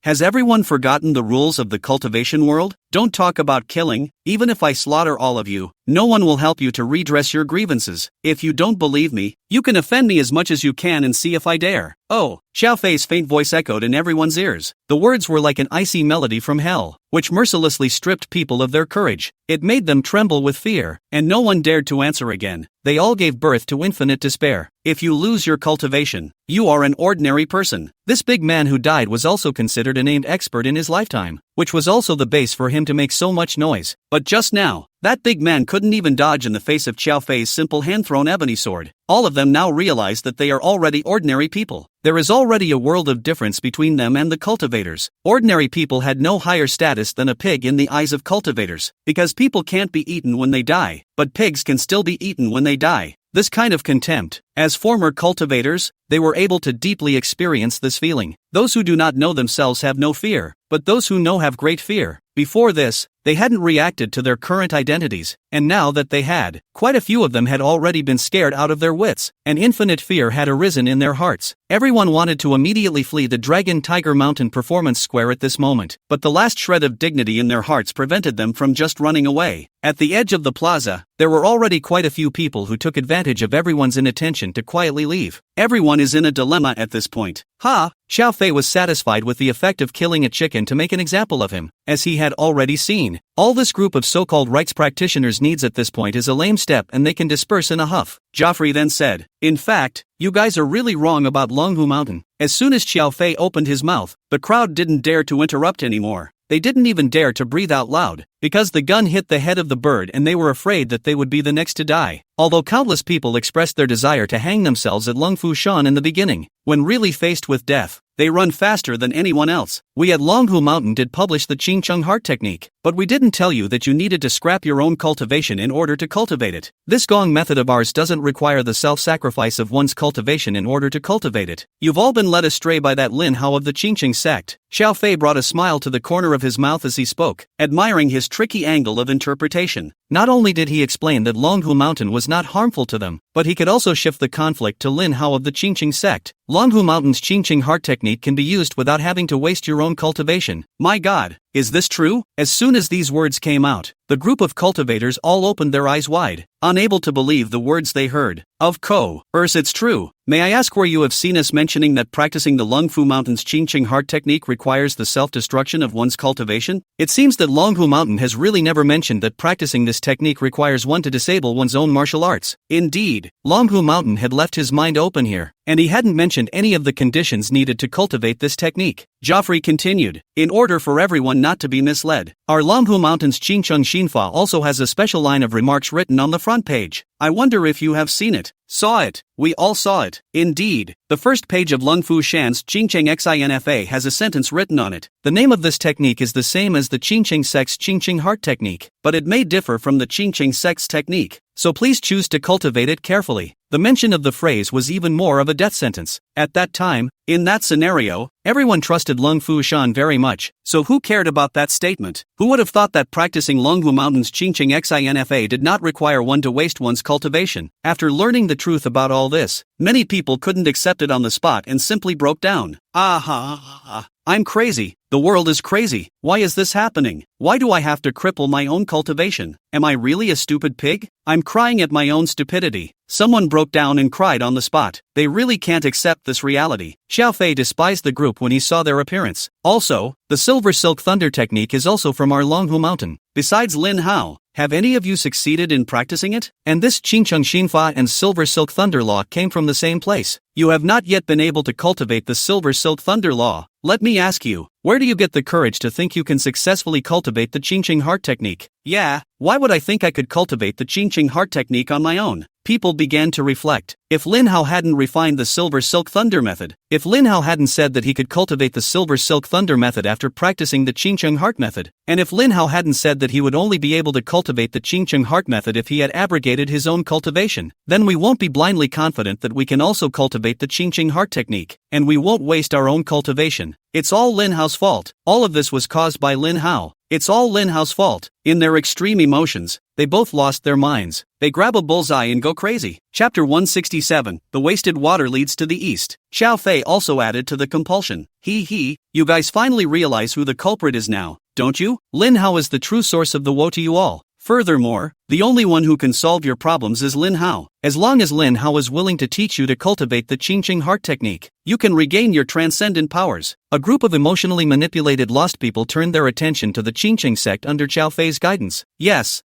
Speaker 1: Has everyone forgotten the rules of the cultivation world? Don't talk about killing. Even if I slaughter all of you, no one will help you to redress your grievances. If you don't believe me, you can offend me as much as you can and see if I dare. Oh, Xiao Fei's faint voice echoed in everyone's ears. The words were like an icy melody from hell, which mercilessly stripped people of their courage. It made them tremble with fear, and no one dared to answer again. They all gave birth to infinite despair. If you lose your cultivation, you are an ordinary person. This big man who died was also considered a named expert in his lifetime, which was also the base for him to make so much noise. But just now, that big man couldn't even dodge in the face of Xiao Fei's simple hand-thrown ebony sword. All of them now realized that they are already ordinary people. There is already a world of difference between them and the cultivators. Ordinary people had no higher status than a pig in the eyes of cultivators, because people can't be eaten when they die, but pigs can still be eaten when they die. This kind of contempt, as former cultivators, they were able to deeply experience this feeling. Those who do not know themselves have no fear, but those who know have great fear. Before this, they hadn't reacted to their current identities, and now that they had, quite a few of them had already been scared out of their wits, and infinite fear had arisen in their hearts. Everyone wanted to immediately flee the Dragon Tiger Mountain Performance Square at this moment, but the last shred of dignity in their hearts prevented them from just running away. At the edge of the plaza, there were already quite a few people who took advantage of everyone's inattention to quietly leave. Everyone is in a dilemma at this point. Xiao Fei was satisfied with the effect of killing a chicken to make an example of him, as he had already seen. All this group of so-called rights practitioners needs at this point is a lame step and they can disperse in a huff. Joffrey then said, "In fact, you guys are really wrong about Longhu Mountain." As soon as Xiao Fei opened his mouth, the crowd didn't dare to interrupt anymore. They didn't even dare to breathe out loud, because the gun hit the head of the bird and they were afraid that they would be the next to die. Although countless people expressed their desire to hang themselves at Longfu Shan in the beginning, when really faced with death, they run faster than anyone else. We at Longhu Mountain did publish the Qingcheng Heart Technique, but we didn't tell you that you needed to scrap your own cultivation in order to cultivate it. This Gong method of ours doesn't require the self-sacrifice of one's cultivation in order to cultivate it. You've all been led astray by that Lin Hao of the Qingcheng sect. Xiao Fei brought a smile to the corner of his mouth as he spoke, admiring his tricky angle of interpretation. Not only did he explain that Longhu Mountain was not harmful to them, but he could also shift the conflict to Lin Hao of the Qingcheng sect. Longhu Mountain's Qingcheng Heart Technique can be used without having to waste your own cultivation. My God, is this true? As soon as these words came out, the group of cultivators all opened their eyes wide, unable to believe the words they heard. Of course it's true. May I ask where you have seen us mentioning that practicing the Longfu Mountain's Qingcheng Heart Technique requires the self-destruction of one's cultivation? It seems that Longhu Mountain has really never mentioned that practicing this technique requires one to disable one's own martial arts. Indeed, Longhu Mountain had left his mind open here, and he hadn't mentioned any of the conditions needed to cultivate this technique. Joffrey continued, in order for everyone not to be misled, our Longhu Mountain's Qingcheng Xinfa also has a special line of remarks written on the front page. I wonder if you have seen it. Saw it. We all saw it. Indeed, the first page of Longfu Shan's Qingcheng Xinfa has a sentence written on it. The name of this technique is the same as the Qingcheng sect's Qingcheng Heart Technique, but it may differ from the Qingcheng sect's technique, so please choose to cultivate it carefully. The mention of the phrase was even more of a death sentence. At that time, in that scenario, everyone trusted Longfu Shan very much, so who cared about that statement? Who would have thought that practicing Longhu Mountain's Qingcheng Xinfa did not require one to waste one's cultivation? After learning the truth about all this, many people couldn't accept it on the spot and simply broke down. I'm crazy. The world is crazy. Why is this happening? Why do I have to cripple my own cultivation? Am I really a stupid pig? I'm crying at my own stupidity. Someone broke down and cried on the spot. They really can't accept this reality. Xiao Fei despised the group when he saw their appearance. Also, the Silver Silk Thunder technique is also from our Longhu Mountain. Besides Lin Hao, have any of you succeeded in practicing it? And this Qingcheng Xinfa and Silver Silk Thunder Law came from the same place. You have not yet been able to cultivate the Silver Silk Thunder Law. Let me ask you, where do you get the courage to think you can successfully cultivate the Qingcheng Heart Technique? Yeah, why would I think I could cultivate the Qingcheng Heart Technique on my own? People began to reflect. If Lin Hao hadn't refined the Silver Silk Thunder method, if Lin Hao hadn't said that he could cultivate the Silver Silk Thunder method after practicing the Qingcheng Heart method, and if Lin Hao hadn't said that he would only be able to cultivate the Qingcheng Heart method if he had abrogated his own cultivation, then we won't be blindly confident that we can also cultivate the Qingcheng Heart Technique, and we won't waste our own cultivation. It's all Lin Hao's fault. All of this was caused by Lin Hao. It's all Lin Hao's fault. In their extreme emotions, they both lost their minds. They grab a bullseye and go crazy. Chapter 167, The Wasted Water Leads to the East. Xiao Fei also added to the compulsion. You guys finally realize who the culprit is now, don't you? Lin Hao is the true source of the woe to you all. Furthermore, the only one who can solve your problems is Lin Hao. As long as Lin Hao is willing to teach you to cultivate the Qingcheng Heart Technique, you can regain your transcendent powers. A group of emotionally manipulated lost people turned their attention to the Qingcheng sect under Xiao Fei's guidance. Yes,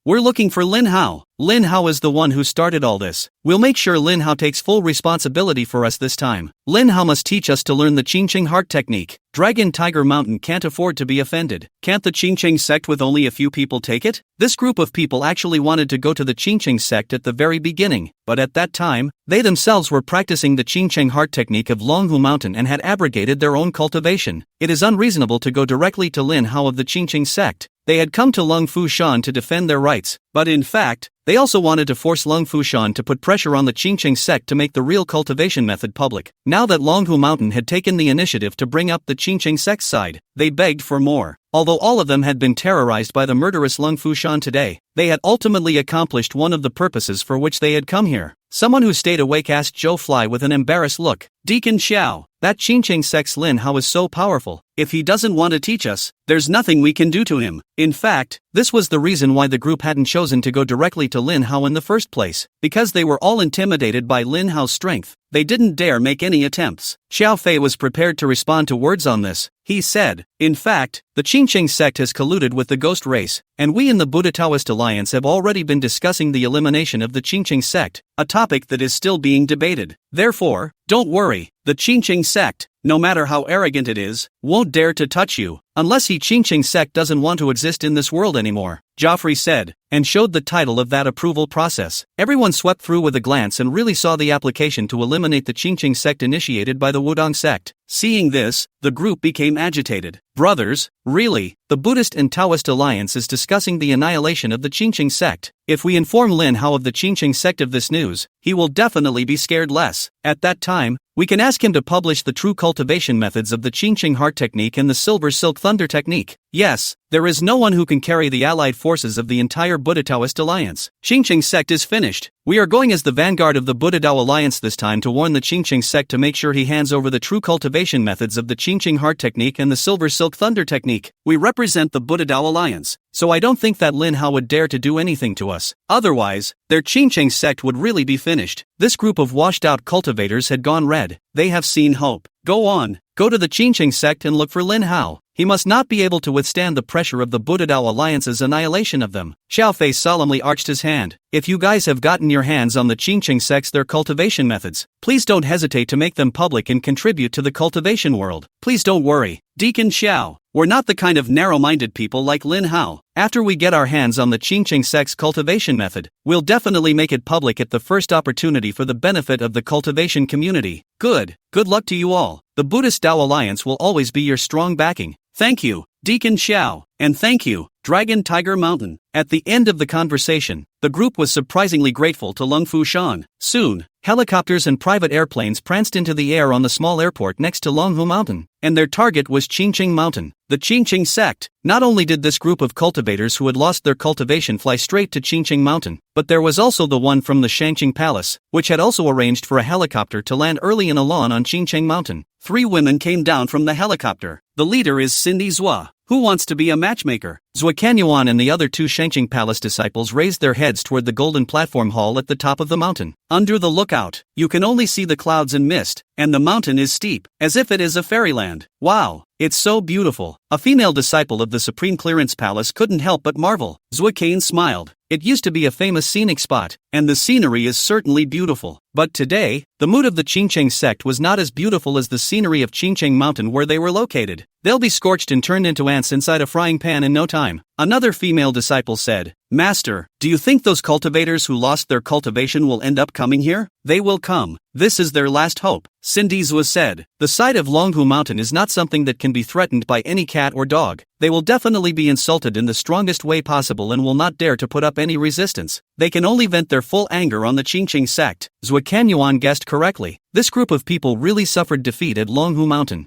Speaker 1: we're looking for Lin Hao. Lin Hao is the one who started all this. We'll make sure Lin Hao takes full responsibility for us this time. Lin Hao must teach us to learn the Qingcheng Heart Technique. Dragon Tiger Mountain can't afford to be offended. Can't the Qingcheng sect with only a few people take it? This group of people actually wanted to go to the Qingcheng sect at the very beginning, but at that time, they themselves were practicing the Qingcheng Heart Technique of Longhu Mountain and had abrogated their own cultivation. It is unreasonable to go directly to Lin Hao of the Qingcheng sect. They had come to Longfu Shan to defend their rights, but in fact, They also wanted to force Lung Fushan to put pressure on the Qingqing sect to make the real cultivation method public. Now that Longhu Mountain had taken the initiative to bring up the Qingqing sect's side, they begged for more. Although all of them had been terrorized by the murderous Lung Fushan today, they had ultimately accomplished one of the purposes for which they had come here. Someone who stayed awake asked Zhou Fly with an embarrassed look, "Deacon Xiao, that Qingqing sect's Lin Hao is so powerful. If he doesn't want to teach us, there's nothing we can do to him." In fact, this was the reason why the group hadn't chosen to go directly to Lin Hao in the first place, because they were all intimidated by Lin Hao's strength. They didn't dare make any attempts. Xiao Fei was prepared to respond to words on this. He said, "In fact, the Qingqing sect has colluded with the ghost race, and we in the Buddha Taoist Alliance have already been discussing the elimination of the Qingqing sect, a topic that is still being debated. Therefore, don't worry, the Qingqing sect, no matter how arrogant it is, won't dare to touch you, unless the Qingqing sect doesn't want to exist in this world anymore," Joffrey said, and showed the title of that approval process. Everyone swept through with a glance and really saw the application to eliminate the Qingqing sect initiated by the Wudong sect. Seeing this, the group became agitated. "Brothers, really, the Buddhist and Taoist Alliance is discussing the annihilation of the Qingqing sect. If we inform Lin Hao of the Qingqing sect of this news, he will definitely be scared less. At that time, we can ask him to publish the true cultivation methods of the Qingqing heart technique and the silver silk thunder technique. Yes, there is no one who can carry the allied forces of the entire Buddha Taoist Alliance. Qingqing sect is finished. We are going as the vanguard of the Buddha Tao Alliance this time to warn the Qingqing sect to make sure he hands over the true cultivation methods of the Qingqing heart technique and the silver silk thunder technique. We represent the Buddha Tao Alliance, so I don't think that Lin Hao would dare to do anything to us. Otherwise, their Qingqing sect would really be finished." This group of washed-out cultivators had gone red. They have seen hope. "Go on, go to the Qingqing sect and look for Lin Hao. He must not be able to withstand the pressure of the Buddha Tao Alliance's annihilation of them." Xiao Fei solemnly arched his hand. "If you guys have gotten your hands on the Qingqing sect's their cultivation methods, please don't hesitate to make them public and contribute to the cultivation world. Please don't worry, Deacon Xiao. We're not the kind of narrow-minded people like Lin Hao. After we get our hands on the Qingqing sect's cultivation method, we'll definitely make it public at the first opportunity for the benefit of the cultivation community." "Good. Good luck to you all. The Buddhist Tao Alliance will always be your strong backing." "Thank you, Deacon Xiao, and thank you, Dragon Tiger Mountain." At the end of the conversation, the group was surprisingly grateful to Lung Fushan. Soon, helicopters and private airplanes pranced into the air on the small airport next to Longhu Mountain, and their target was Qingqing Mountain. The Qingqing sect. Not only did this group of cultivators who had lost their cultivation fly straight to Qingqing Mountain, but there was also the one from the Shangqing Palace, which had also arranged for a helicopter to land early in a lawn on Qingqing Mountain. 3 women came down from the helicopter. The leader is Cindy Zhua. Who wants to be a matchmaker? Zhua Kanyuan and the other 2 Shangqing Palace disciples raised their heads toward the golden platform hall at the top of the mountain. Under the lookout, you can only see the clouds and mist, and the mountain is steep, as if it is a fairyland. "Wow, it's so beautiful." A female disciple of the Supreme Clearance Palace couldn't help but marvel. Zhua Kane smiled. It used to be a famous scenic spot, and the scenery is certainly beautiful. But today, the mood of the Qingqing sect was not as beautiful as the scenery of Qingqing Mountain where they were located. "They'll be scorched and turned into ants inside a frying pan in no time," another female disciple said. "Master, do you think those cultivators who lost their cultivation will end up coming here?" "They will come. This is their last hope," Cindy Zhua said. "The sight of Longhu Mountain is not something that can be threatened by any cat or dog. They will definitely be insulted in the strongest way possible and will not dare to put up any resistance. They can only vent their full anger on the Qingqing sect." Zhua Kanyuan guessed correctly. This group of people really suffered defeat at Longhu Mountain.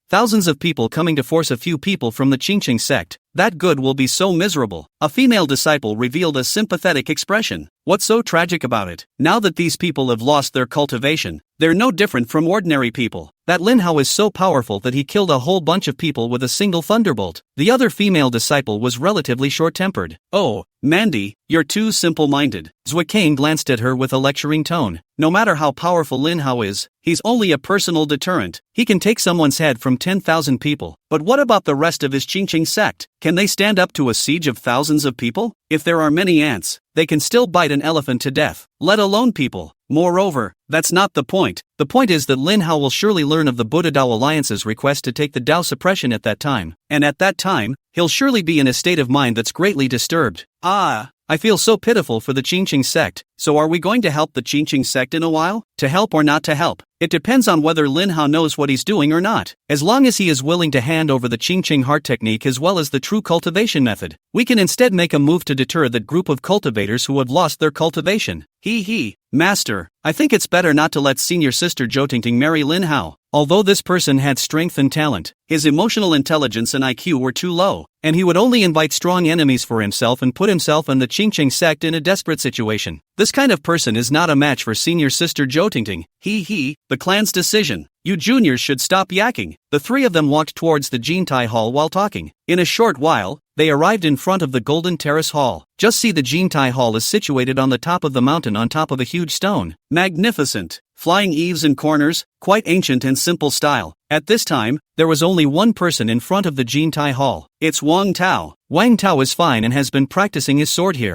Speaker 1: Thousands of people coming to force a few people from the Qingqing sect. That good will be so miserable. A female disciple revealed a sympathetic expression. "What's so tragic about it? Now that these people have lost their cultivation, they're no different from ordinary people. That Lin Hao is so powerful that he killed a whole bunch of people with a single thunderbolt." The other female disciple was relatively short-tempered. "Oh, Mandy, you're too simple-minded." Zhua Kane glanced at her with a lecturing tone. "No matter how powerful Lin Hao is, he's only a personal deterrent. He can take someone's head from 10,000 people. But what about the rest of his Qingqing sect? Can they stand up to a siege of thousands of people? If there are many ants, they can still bite an elephant to death, let alone people. Moreover, that's not the point. The point is that Lin Hao will surely learn of the Buddha Tao Alliance's request to take the Tao suppression at that time, and at that time, he'll surely be in a state of mind that's greatly disturbed. I feel so pitiful for the Qingqing sect. So are we going to help the Qingqing sect in a while? To help or not to help? It depends on whether Lin Hao knows what he's doing or not. As long as he is willing to hand over the Qingqing heart technique as well as the true cultivation method, we can instead make a move to deter that group of cultivators who have lost their cultivation. Master, I think it's better not to let senior sister Zhou Tingting marry Lin Hao. Although this person had strength and talent, his emotional intelligence and IQ were too low, and he would only invite strong enemies for himself and put himself and the Qingqing sect in a desperate situation. This kind of person is not a match for senior sister Zhou Tingting. The clan's decision. You juniors should stop yakking. The three of them walked towards the Jintai Hall while talking. In a short while, they arrived in front of the Golden Terrace Hall. Just see the Jintai Hall is situated on the top of the mountain on top of a huge stone. Magnificent. Flying eaves and corners, quite ancient and simple style. At this time, there was only one person in front of the Jintai Hall. It's Wang Tao. Wang Tao is fine and has been practicing his sword here.